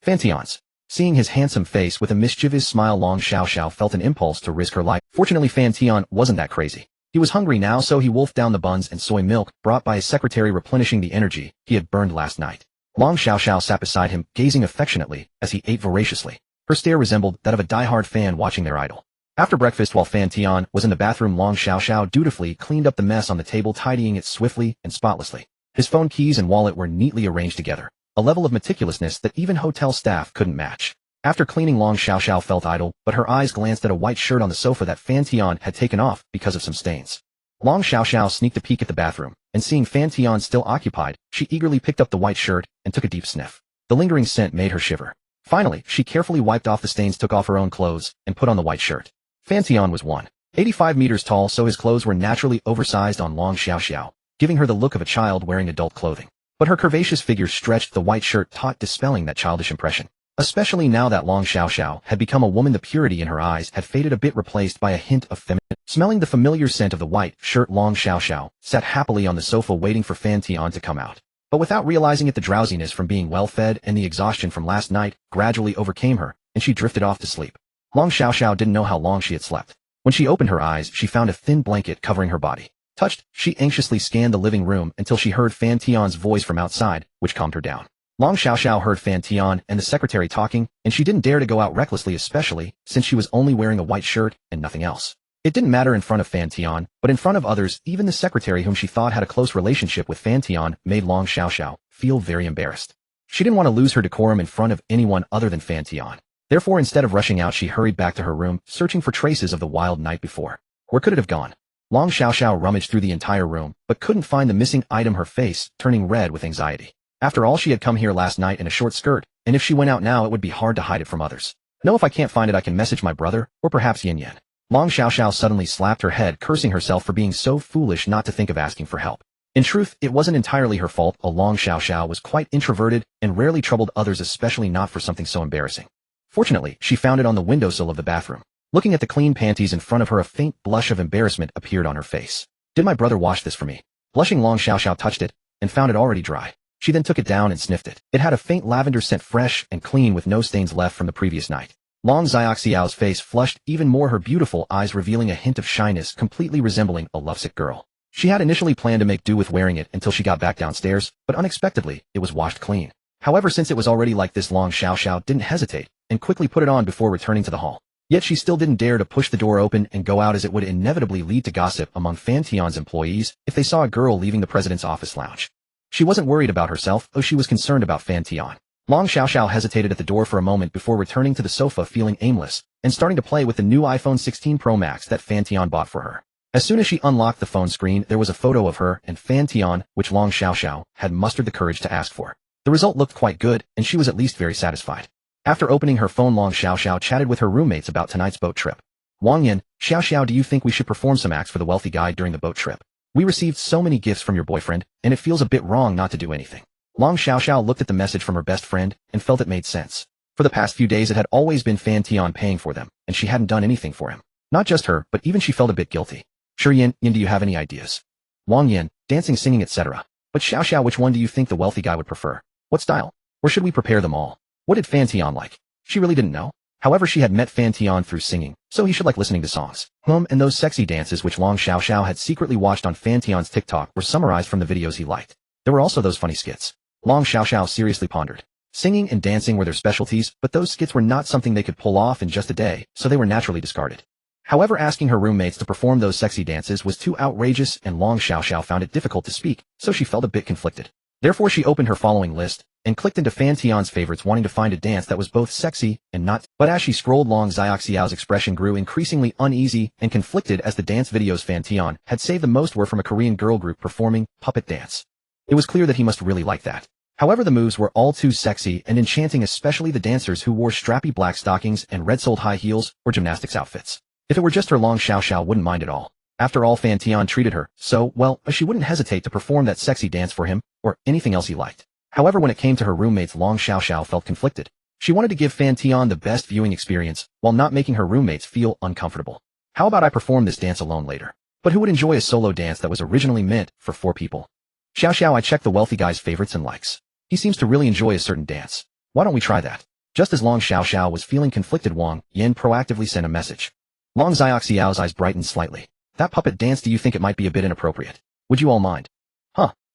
Fan Tian's. Seeing his handsome face with a mischievous smile, Long Xiaoxiao felt an impulse to risk her life. Fortunately, Fan Tian wasn't that crazy. He was hungry now, so he wolfed down the buns and soy milk brought by his secretary, replenishing the energy he had burned last night. Long Xiaoxiao sat beside him, gazing affectionately as he ate voraciously. Her stare resembled that of a die-hard fan watching their idol. After breakfast, while Fan Tian was in the bathroom, Long Xiaoxiao dutifully cleaned up the mess on the table, tidying it swiftly and spotlessly. His phone, keys, and wallet were neatly arranged together, a level of meticulousness that even hotel staff couldn't match. After cleaning, Long Xiaoxiao felt idle, but her eyes glanced at a white shirt on the sofa that Fan Tian had taken off because of some stains. Long Xiaoxiao sneaked a peek at the bathroom, and seeing Fan Tian still occupied, she eagerly picked up the white shirt and took a deep sniff. The lingering scent made her shiver. Finally, she carefully wiped off the stains, took off her own clothes, and put on the white shirt. Fan Tian was 185 meters tall, so his clothes were naturally oversized on Long Xiaoxiao, giving her the look of a child wearing adult clothing. But her curvaceous figure stretched the white shirt taut, dispelling that childish impression. Especially now that Long Xiaoxiao had become a woman, the purity in her eyes had faded a bit, replaced by a hint of feminine. Smelling the familiar scent of the white shirt, Long Xiaoxiao sat happily on the sofa waiting for Fan Tian to come out. But without realizing it, the drowsiness from being well-fed and the exhaustion from last night gradually overcame her, and she drifted off to sleep. Long Xiaoxiao didn't know how long she had slept. When she opened her eyes, she found a thin blanket covering her body. Touched, she anxiously scanned the living room until she heard Fan Tian's voice from outside, which calmed her down. Long Xiaoxiao heard Fan Tian and the secretary talking, and she didn't dare to go out recklessly, especially since she was only wearing a white shirt and nothing else. It didn't matter in front of Fan Tian, but in front of others, even the secretary, whom she thought had a close relationship with Fan Tian, made Long Xiaoxiao feel very embarrassed. She didn't want to lose her decorum in front of anyone other than Fan Tian. Therefore, instead of rushing out, she hurried back to her room, searching for traces of the wild night before. Where could it have gone? Long Xiaoxiao rummaged through the entire room, but couldn't find the missing item, her face turning red with anxiety. After all, she had come here last night in a short skirt, and if she went out now, it would be hard to hide it from others. No, if I can't find it, I can message my brother, or perhaps Yin Yan. Long Xiaoxiao suddenly slapped her head, cursing herself for being so foolish not to think of asking for help. In truth, it wasn't entirely her fault. Long Xiaoxiao was quite introverted and rarely troubled others, especially not for something so embarrassing. Fortunately, she found it on the windowsill of the bathroom. Looking at the clean panties in front of her, a faint blush of embarrassment appeared on her face. Did my brother wash this for me? Blushing, Long Xiaoxiao touched it and found it already dry. She then took it down and sniffed it. It had a faint lavender scent, fresh and clean with no stains left from the previous night. Long Xiaoxiao's face flushed even more, her beautiful eyes revealing a hint of shyness, completely resembling a lovesick girl. She had initially planned to make do with wearing it until she got back downstairs, but unexpectedly, it was washed clean. However, since it was already like this, Long Xiaoxiao didn't hesitate and quickly put it on before returning to the hall. Yet she still didn't dare to push the door open and go out, as it would inevitably lead to gossip among Fan Tian's employees if they saw a girl leaving the president's office lounge. She wasn't worried about herself, though she was concerned about Fan Tian. Long Xiaoxiao hesitated at the door for a moment before returning to the sofa, feeling aimless and starting to play with the new iPhone 16 Pro Max that Fan Tian bought for her. As soon as she unlocked the phone screen, there was a photo of her and Fan Tian, which Long Xiaoxiao had mustered the courage to ask for. The result looked quite good, and she was at least very satisfied. After opening her phone, Long Xiaoxiao chatted with her roommates about tonight's boat trip. Wang Yan, Xiaoxiao, do you think we should perform some acts for the wealthy guy during the boat trip? We received so many gifts from your boyfriend, and it feels a bit wrong not to do anything. Long Xiaoxiao looked at the message from her best friend and felt it made sense. For the past few days it had always been Fan Tian paying for them, and she hadn't done anything for him. Not just her, but even she felt a bit guilty. Sure, Yan, do you have any ideas? Wang Yan, dancing, singing, etc. But Xiaoxiao, which one do you think the wealthy guy would prefer? What style? Or should we prepare them all? What did Fan Tian like? She really didn't know. However, she had met Fan Tian through singing, so he should like listening to songs. And those sexy dances which Long Xiaoxiao had secretly watched on Fan Tian's TikTok were summarized from the videos he liked. There were also those funny skits. Long Xiaoxiao seriously pondered. Singing and dancing were their specialties, but those skits were not something they could pull off in just a day, so they were naturally discarded. However, asking her roommates to perform those sexy dances was too outrageous, and Long Xiaoxiao found it difficult to speak, so she felt a bit conflicted. Therefore, she opened her following list and clicked into Fan Tian's favorites, wanting to find a dance that was both sexy and not. But as she scrolled, Long Xiaoxiao's expression grew increasingly uneasy and conflicted, as the dance videos Fan Tian had saved the most were from a Korean girl group performing puppet dance. It was clear that he must really like that. However, the moves were all too sexy and enchanting, especially the dancers who wore strappy black stockings and red-soled high heels or gymnastics outfits. If it were just her, Long Xiaoxiao wouldn't mind at all. After all, Fan Tian treated her so well, she wouldn't hesitate to perform that sexy dance for him, or anything else he liked. However, when it came to her roommates, Long Xiaoxiao felt conflicted. She wanted to give Fan Tian the best viewing experience, while not making her roommates feel uncomfortable. How about I perform this dance alone later? But who would enjoy a solo dance that was originally meant for 4 people? Xiaoxiao, I checked the wealthy guy's favorites and likes. He seems to really enjoy a certain dance. Why don't we try that? Just as Long Xiaoxiao was feeling conflicted, Wang Yan proactively sent a message. Long Xiaoxiao's eyes brightened slightly. That puppet dance, do you think it might be a bit inappropriate? Would you all mind?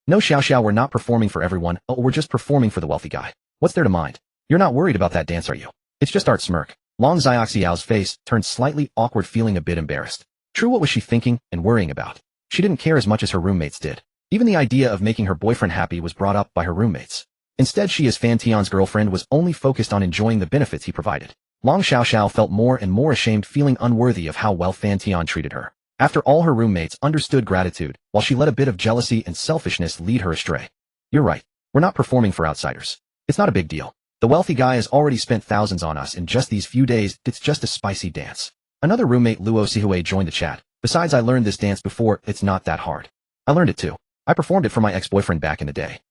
No, Xiaoxiao, we're not performing for everyone, we're just performing for the wealthy guy. What's there to mind? You're not worried about that dance, are you? It's just art. Smirk. Long Xiaoxiao's face turned slightly awkward, feeling a bit embarrassed. True, what was she thinking and worrying about? She didn't care as much as her roommates did. Even the idea of making her boyfriend happy was brought up by her roommates. Instead, she, as Fan Tian's girlfriend, was only focused on enjoying the benefits he provided. Long Xiaoxiao felt more and more ashamed, feeling unworthy of how well Fan Tian treated her. After all, her roommates understood gratitude, while she let a bit of jealousy and selfishness lead her astray. You're right. We're not performing for outsiders. It's not a big deal. The wealthy guy has already spent thousands on us in just these few days. It's just a spicy dance. Another roommate, Luo Sihue, joined the chat. Besides, I learned this dance before. It's not that hard. I learned it too. I performed it for my ex-boyfriend back in the day.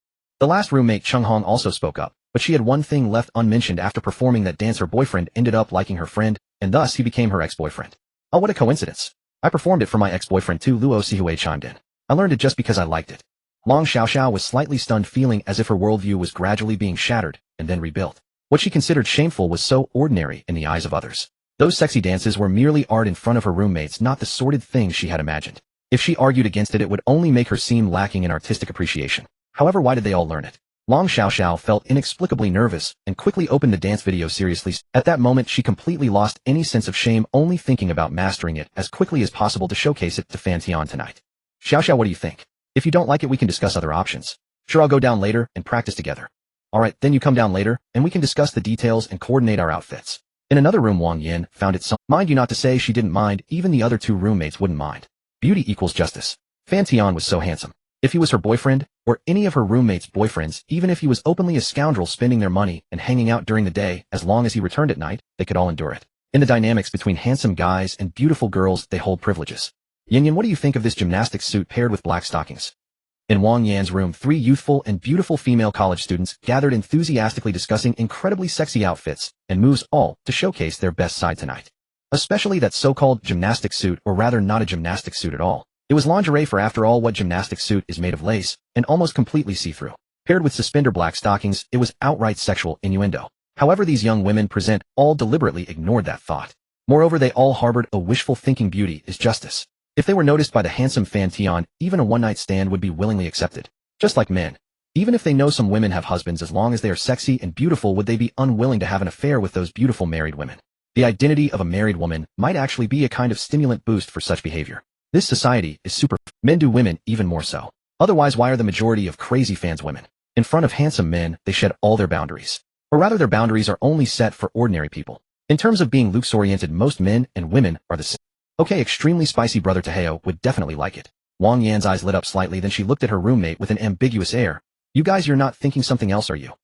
The last roommate, Chung Hong, also spoke up, but she had one thing left unmentioned. After performing that dance, her boyfriend ended up liking her friend, and thus he became her ex-boyfriend. Oh, what a coincidence. I performed it for my ex-boyfriend too, Luo Sihue chimed in. I learned it just because I liked it. Long Xiaoxiao was slightly stunned, feeling as if her worldview was gradually being shattered and then rebuilt. What she considered shameful was so ordinary in the eyes of others. Those sexy dances were merely art in front of her roommates, not the sordid things she had imagined. If she argued against it, it would only make her seem lacking in artistic appreciation. However, why did they all learn it? Long Xiaoxiao felt inexplicably nervous and quickly opened the dance video seriously. At that moment, she completely lost any sense of shame, only thinking about mastering it as quickly as possible to showcase it to Fan Tian tonight. Xiaoxiao, what do you think? If you don't like it, we can discuss other options. Sure, I'll go down later and practice together. Alright, then you come down later, and we can discuss the details and coordinate our outfits. In another room, Wang Yan found it so. Mind you not to say she didn't mind, even the other 2 roommates wouldn't mind. Beauty equals justice. Fan Tian was so handsome. If he was her boyfriend, or any of her roommates' boyfriends, even if he was openly a scoundrel spending their money and hanging out during the day, as long as he returned at night, they could all endure it. In the dynamics between handsome guys and beautiful girls, they hold privileges. Yan, what do you think of this gymnastics suit paired with black stockings? In Wang Yan's room, 3 youthful and beautiful female college students gathered, enthusiastically discussing incredibly sexy outfits and moves, all to showcase their best side tonight. Especially that so-called gymnastics suit, or rather not a gymnastics suit at all. It was lingerie, for after all, what gymnastics suit is made of lace and almost completely see-through. Paired with suspender black stockings, it was outright sexual innuendo. However, these young women present all deliberately ignored that thought. Moreover, they all harbored a wishful thinking: beauty is justice. If they were noticed by the handsome Fan Tian, even a one-night stand would be willingly accepted. Just like men. Even if they know some women have husbands, as long as they are sexy and beautiful, would they be unwilling to have an affair with those beautiful married women? The identity of a married woman might actually be a kind of stimulant boost for such behavior. This society is super. Men do women even more so. Otherwise, why are the majority of crazy fans women? In front of handsome men, they shed all their boundaries. Or rather, their boundaries are only set for ordinary people. In terms of being looks-oriented, most men and women are the same. Okay, extremely spicy brother Taheo would definitely like it. Wang Yan's eyes lit up slightly, then she looked at her roommate with an ambiguous air. You guys, you're not thinking something else, are you?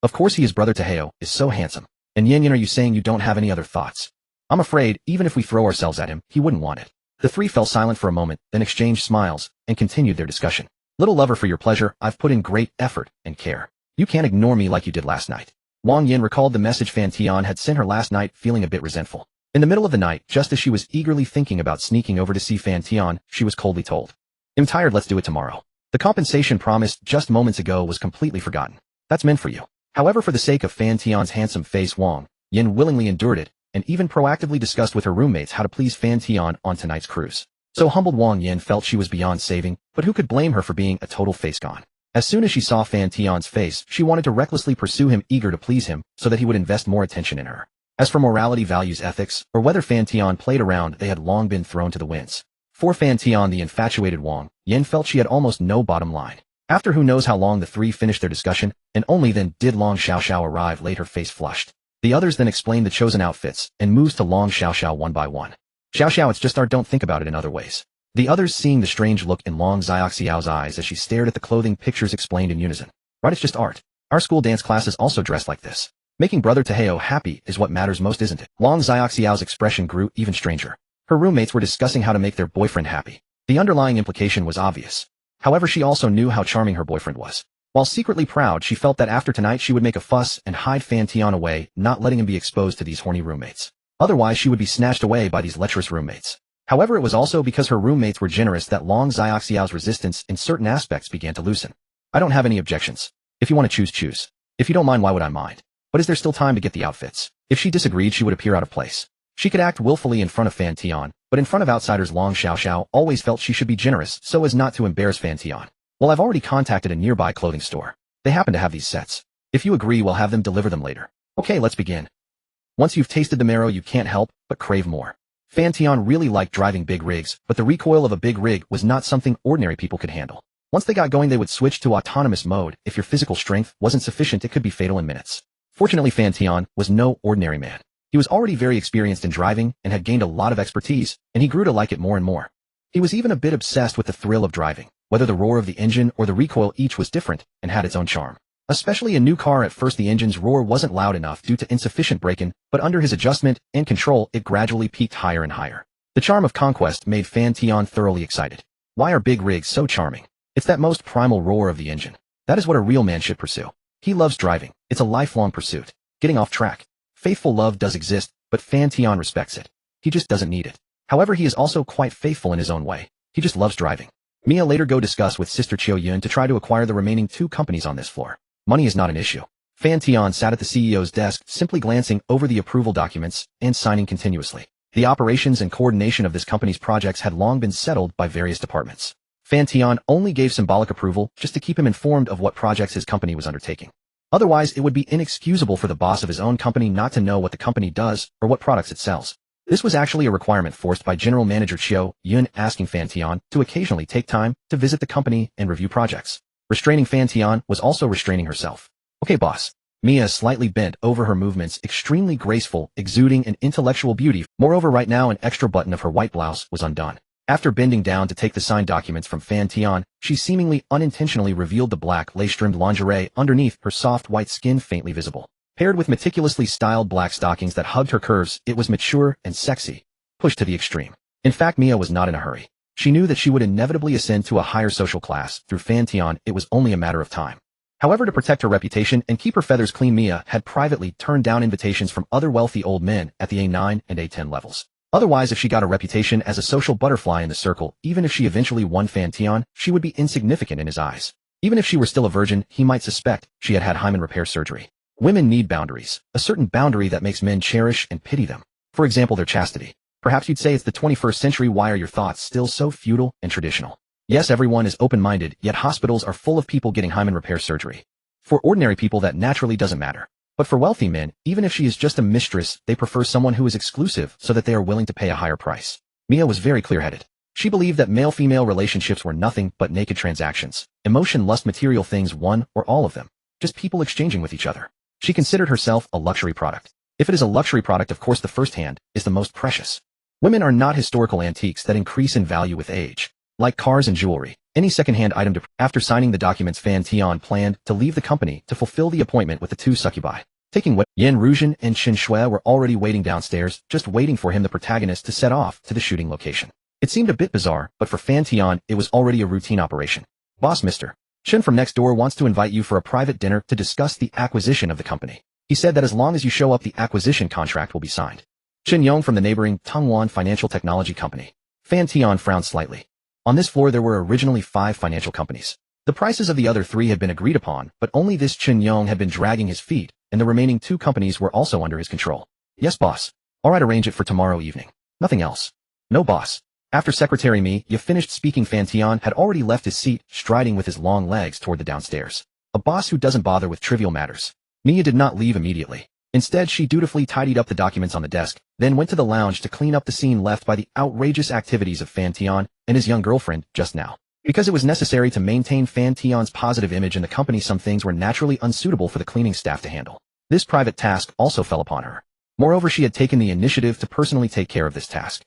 Of course he is. Brother Taheo is so handsome. And Yan, are you saying you don't have any other thoughts? I'm afraid, even if we throw ourselves at him, he wouldn't want it. The three fell silent for a moment, then exchanged smiles, and continued their discussion. Little lover, for your pleasure, I've put in great effort and care. You can't ignore me like you did last night. Wang Yan recalled the message Fan Tian had sent her last night, feeling a bit resentful. In the middle of the night, just as she was eagerly thinking about sneaking over to see Fan Tian, she was coldly told. I'm tired, let's do it tomorrow. The compensation promised just moments ago was completely forgotten. That's meant for you. However, for the sake of Fan Tian's handsome face, Wang Yan willingly endured it, and even proactively discussed with her roommates how to please Fan Tian on tonight's cruise. So humbled, Wang Yan felt she was beyond saving, but who could blame her for being a total face gone? As soon as she saw Fan Tian's face, she wanted to recklessly pursue him, eager to please him, so that he would invest more attention in her. As for morality, values, ethics, or whether Fan Tian played around, they had long been thrown to the winds. For Fan Tian, the infatuated Wang Yan felt she had almost no bottom line. After who knows how long, the three finished their discussion, and only then did Long Xiaoxiao arrive late, her face flushed. The others then explained the chosen outfits, and moves to Long Xiaoxiao one by one. Xiaoxiao, it's just art, don't think about it in other ways. The others, seeing the strange look in Long Xiaoxiao's eyes as she stared at the clothing pictures, explained in unison. Right, it's just art. Our school dance class is also dressed like this. Making brother Taheo happy is what matters most, isn't it? Long Xiaoxiao's expression grew even stranger. Her roommates were discussing how to make their boyfriend happy. The underlying implication was obvious. However, she also knew how charming her boyfriend was. While secretly proud, she felt that after tonight she would make a fuss and hide Fan Tian away, not letting him be exposed to these horny roommates. Otherwise, she would be snatched away by these lecherous roommates. However, it was also because her roommates were generous that Long Xiaoxiao's resistance in certain aspects began to loosen. I don't have any objections. If you want to choose, choose. If you don't mind, why would I mind? But is there still time to get the outfits? If she disagreed, she would appear out of place. She could act willfully in front of Fan Tian, but in front of outsiders, Long Xiaoxiao always felt she should be generous so as not to embarrass Fan Tian. Well, I've already contacted a nearby clothing store. They happen to have these sets. If you agree, we'll have them deliver them later. Okay, let's begin. Once you've tasted the marrow, you can't help but crave more. Fan Tian really liked driving big rigs, but the recoil of a big rig was not something ordinary people could handle. Once they got going, they would switch to autonomous mode. If your physical strength wasn't sufficient, it could be fatal in minutes. Fortunately, Fan Tian was no ordinary man. He was already very experienced in driving and had gained a lot of expertise, and he grew to like it more and more. He was even a bit obsessed with the thrill of driving. Whether the roar of the engine or the recoil, each was different and had its own charm. Especially a new car, at first the engine's roar wasn't loud enough due to insufficient braking, but under his adjustment and control, it gradually peaked higher and higher. The charm of conquest made Fan Tian thoroughly excited. Why are big rigs so charming? It's that most primal roar of the engine. That is what a real man should pursue. He loves driving. It's a lifelong pursuit. Getting off track. Faithful love does exist, but Fan Tian respects it. He just doesn't need it. However, he is also quite faithful in his own way. He just loves driving. Mia later go discuss with sister Chiu Yun to try to acquire the remaining 2 companies on this floor. Money is not an issue. Fan Tian sat at the CEO's desk, simply glancing over the approval documents and signing continuously. The operations and coordination of this company's projects had long been settled by various departments. Fan Tian only gave symbolic approval just to keep him informed of what projects his company was undertaking. Otherwise, it would be inexcusable for the boss of his own company not to know what the company does or what products it sells. This was actually a requirement forced by General Manager Chiu Yun, asking Fan Tian to occasionally take time to visit the company and review projects. Restraining Fan Tian was also restraining herself. Okay, boss. Mia slightly bent over, her movements extremely graceful, exuding an intellectual beauty. Moreover, right now an extra button of her white blouse was undone. After bending down to take the signed documents from Fan Tian, she seemingly unintentionally revealed the black lace-trimmed lingerie underneath, her soft white skin faintly visible. Paired with meticulously styled black stockings that hugged her curves, it was mature and sexy, pushed to the extreme. In fact, Mia was not in a hurry. She knew that she would inevitably ascend to a higher social class. Through Fan Tian, it was only a matter of time. However, to protect her reputation and keep her feathers clean, Mia had privately turned down invitations from other wealthy old men at the A9 and A10 levels. Otherwise, if she got a reputation as a social butterfly in the circle, even if she eventually won Fan Tian, she would be insignificant in his eyes. Even if she were still a virgin, he might suspect she had had hymen repair surgery. Women need boundaries, a certain boundary that makes men cherish and pity them. For example, their chastity. Perhaps you'd say it's the 21st century. Why are your thoughts still so feudal and traditional? Yes, everyone is open-minded, yet hospitals are full of people getting hymen repair surgery. For ordinary people that naturally doesn't matter. But for wealthy men, even if she is just a mistress, they prefer someone who is exclusive so that they are willing to pay a higher price. Mia was very clear-headed. She believed that male-female relationships were nothing but naked transactions, emotion, lust, material things, one or all of them. Just people exchanging with each other. She considered herself a luxury product. If it is a luxury product, of course the first hand is the most precious. Women are not historical antiques that increase in value with age. Like cars and jewelry, any second-hand item. After signing the documents, Fan Tian planned to leave the company to fulfill the appointment with the two succubi. Taking what Yan Ruzhen and Qin Shui were already waiting downstairs, just waiting for him, the protagonist, to set off to the shooting location. It seemed a bit bizarre, but for Fan Tian, it was already a routine operation. Boss, Mr. Chen from next door wants to invite you for a private dinner to discuss the acquisition of the company. He said that as long as you show up, the acquisition contract will be signed. Chen Yong from the neighboring Tongwan Financial Technology Company. Fan Tian frowned slightly. On this floor there were originally 5 financial companies. The prices of the other 3 had been agreed upon, but only this Chen Yong had been dragging his feet, and the remaining 2 companies were also under his control. Yes, boss. Alright, arrange it for tomorrow evening. Nothing else. No, boss. After Secretary Mi finished speaking, Fan Tian had already left his seat, striding with his long legs toward the downstairs. A boss who doesn't bother with trivial matters. Mi did not leave immediately. Instead, she dutifully tidied up the documents on the desk, then went to the lounge to clean up the scene left by the outrageous activities of Fan Tian and his young girlfriend just now. Because it was necessary to maintain Fan Tian's positive image in the company, some things were naturally unsuitable for the cleaning staff to handle. This private task also fell upon her. Moreover, she had taken the initiative to personally take care of this task.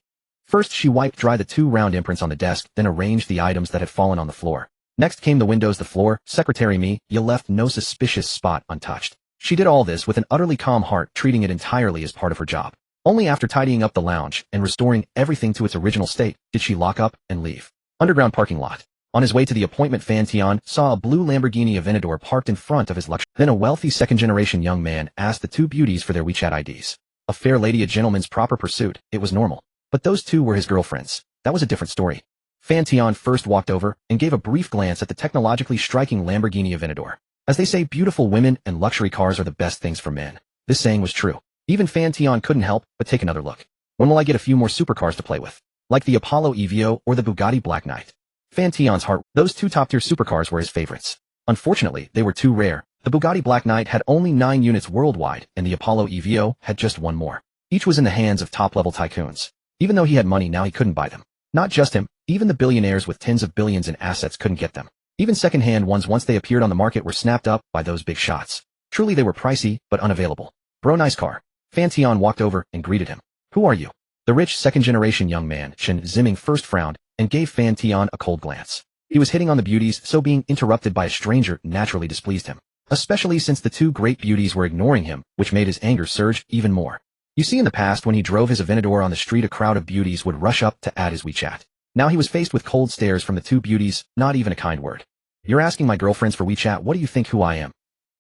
First, she wiped dry the 2 round imprints on the desk, then arranged the items that had fallen on the floor. Next came the windows, the floor. Secretary Mi left no suspicious spot untouched. She did all this with an utterly calm heart, treating it entirely as part of her job. Only after tidying up the lounge and restoring everything to its original state did she lock up and leave. Underground parking lot. On his way to the appointment, Fan Tian saw a blue Lamborghini Aventador parked in front of his luxury. Then a wealthy second-generation young man asked the 2 beauties for their WeChat IDs. A fair lady, a gentleman's proper pursuit. It was normal. But those 2 were his girlfriends. That was a different story. Fan Tian first walked over and gave a brief glance at the technologically striking Lamborghini Aventador. As they say, beautiful women and luxury cars are the best things for men. This saying was true. Even Fan Tian couldn't help but take another look. When will I get a few more supercars to play with? Like the Apollo Evo or the Bugatti Black Knight. Fan Tian's heart, those 2 top-tier supercars were his favorites. Unfortunately, they were too rare. The Bugatti Black Knight had only 9 units worldwide, and the Apollo Evo had just 1 more. Each was in the hands of top-level tycoons. Even though he had money now, he couldn't buy them. Not just him, even the billionaires with tens of billions in assets couldn't get them. Even second-hand ones, once they appeared on the market, were snapped up by those big shots. Truly they were pricey, but unavailable. Bro, nice car. Fan Tian walked over and greeted him. Who are you? The rich second-generation young man, Chen Ziming, first frowned and gave Fan Tian a cold glance. He was hitting on the beauties, so being interrupted by a stranger naturally displeased him. Especially since the 2 great beauties were ignoring him, which made his anger surge even more. You see, in the past, when he drove his Aventador on the street, a crowd of beauties would rush up to add his WeChat. Now he was faced with cold stares from the 2 beauties, not even a kind word. You're asking my girlfriends for WeChat? What do you think who I am?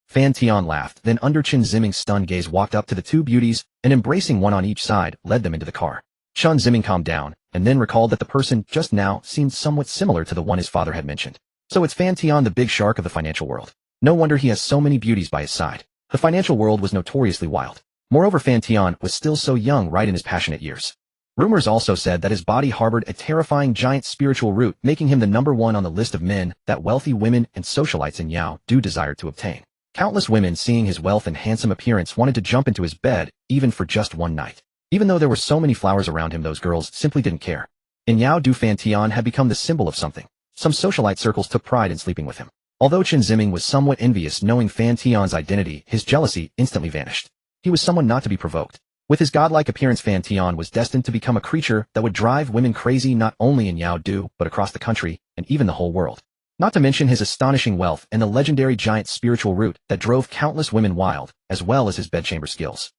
Fan Tian laughed, then under Chen Ziming's stunned gaze walked up to the 2 beauties, and embracing one on each side, led them into the car. Chen Ziming calmed down, and then recalled that the person just now seemed somewhat similar to the one his father had mentioned. So it's Fan Tian, the big shark of the financial world. No wonder he has so many beauties by his side. The financial world was notoriously wild. Moreover, Fan Tian was still so young, right in his passionate years. Rumors also said that his body harbored a terrifying giant spiritual root, making him the #1 on the list of men that wealthy women and socialites in Yao do desire to obtain. Countless women, seeing his wealth and handsome appearance, wanted to jump into his bed, even for just one night. Even though there were so many flowers around him, those girls simply didn't care. In Yao Du, Fan Tian had become the symbol of something. Some socialite circles took pride in sleeping with him. Although Chen Ziming was somewhat envious knowing Fan Tian's identity, his jealousy instantly vanished. He was someone not to be provoked. With his godlike appearance, Fan Tian was destined to become a creature that would drive women crazy not only in Yao Du, but across the country, and even the whole world. Not to mention his astonishing wealth and the legendary giant spiritual root that drove countless women wild, as well as his bedchamber skills.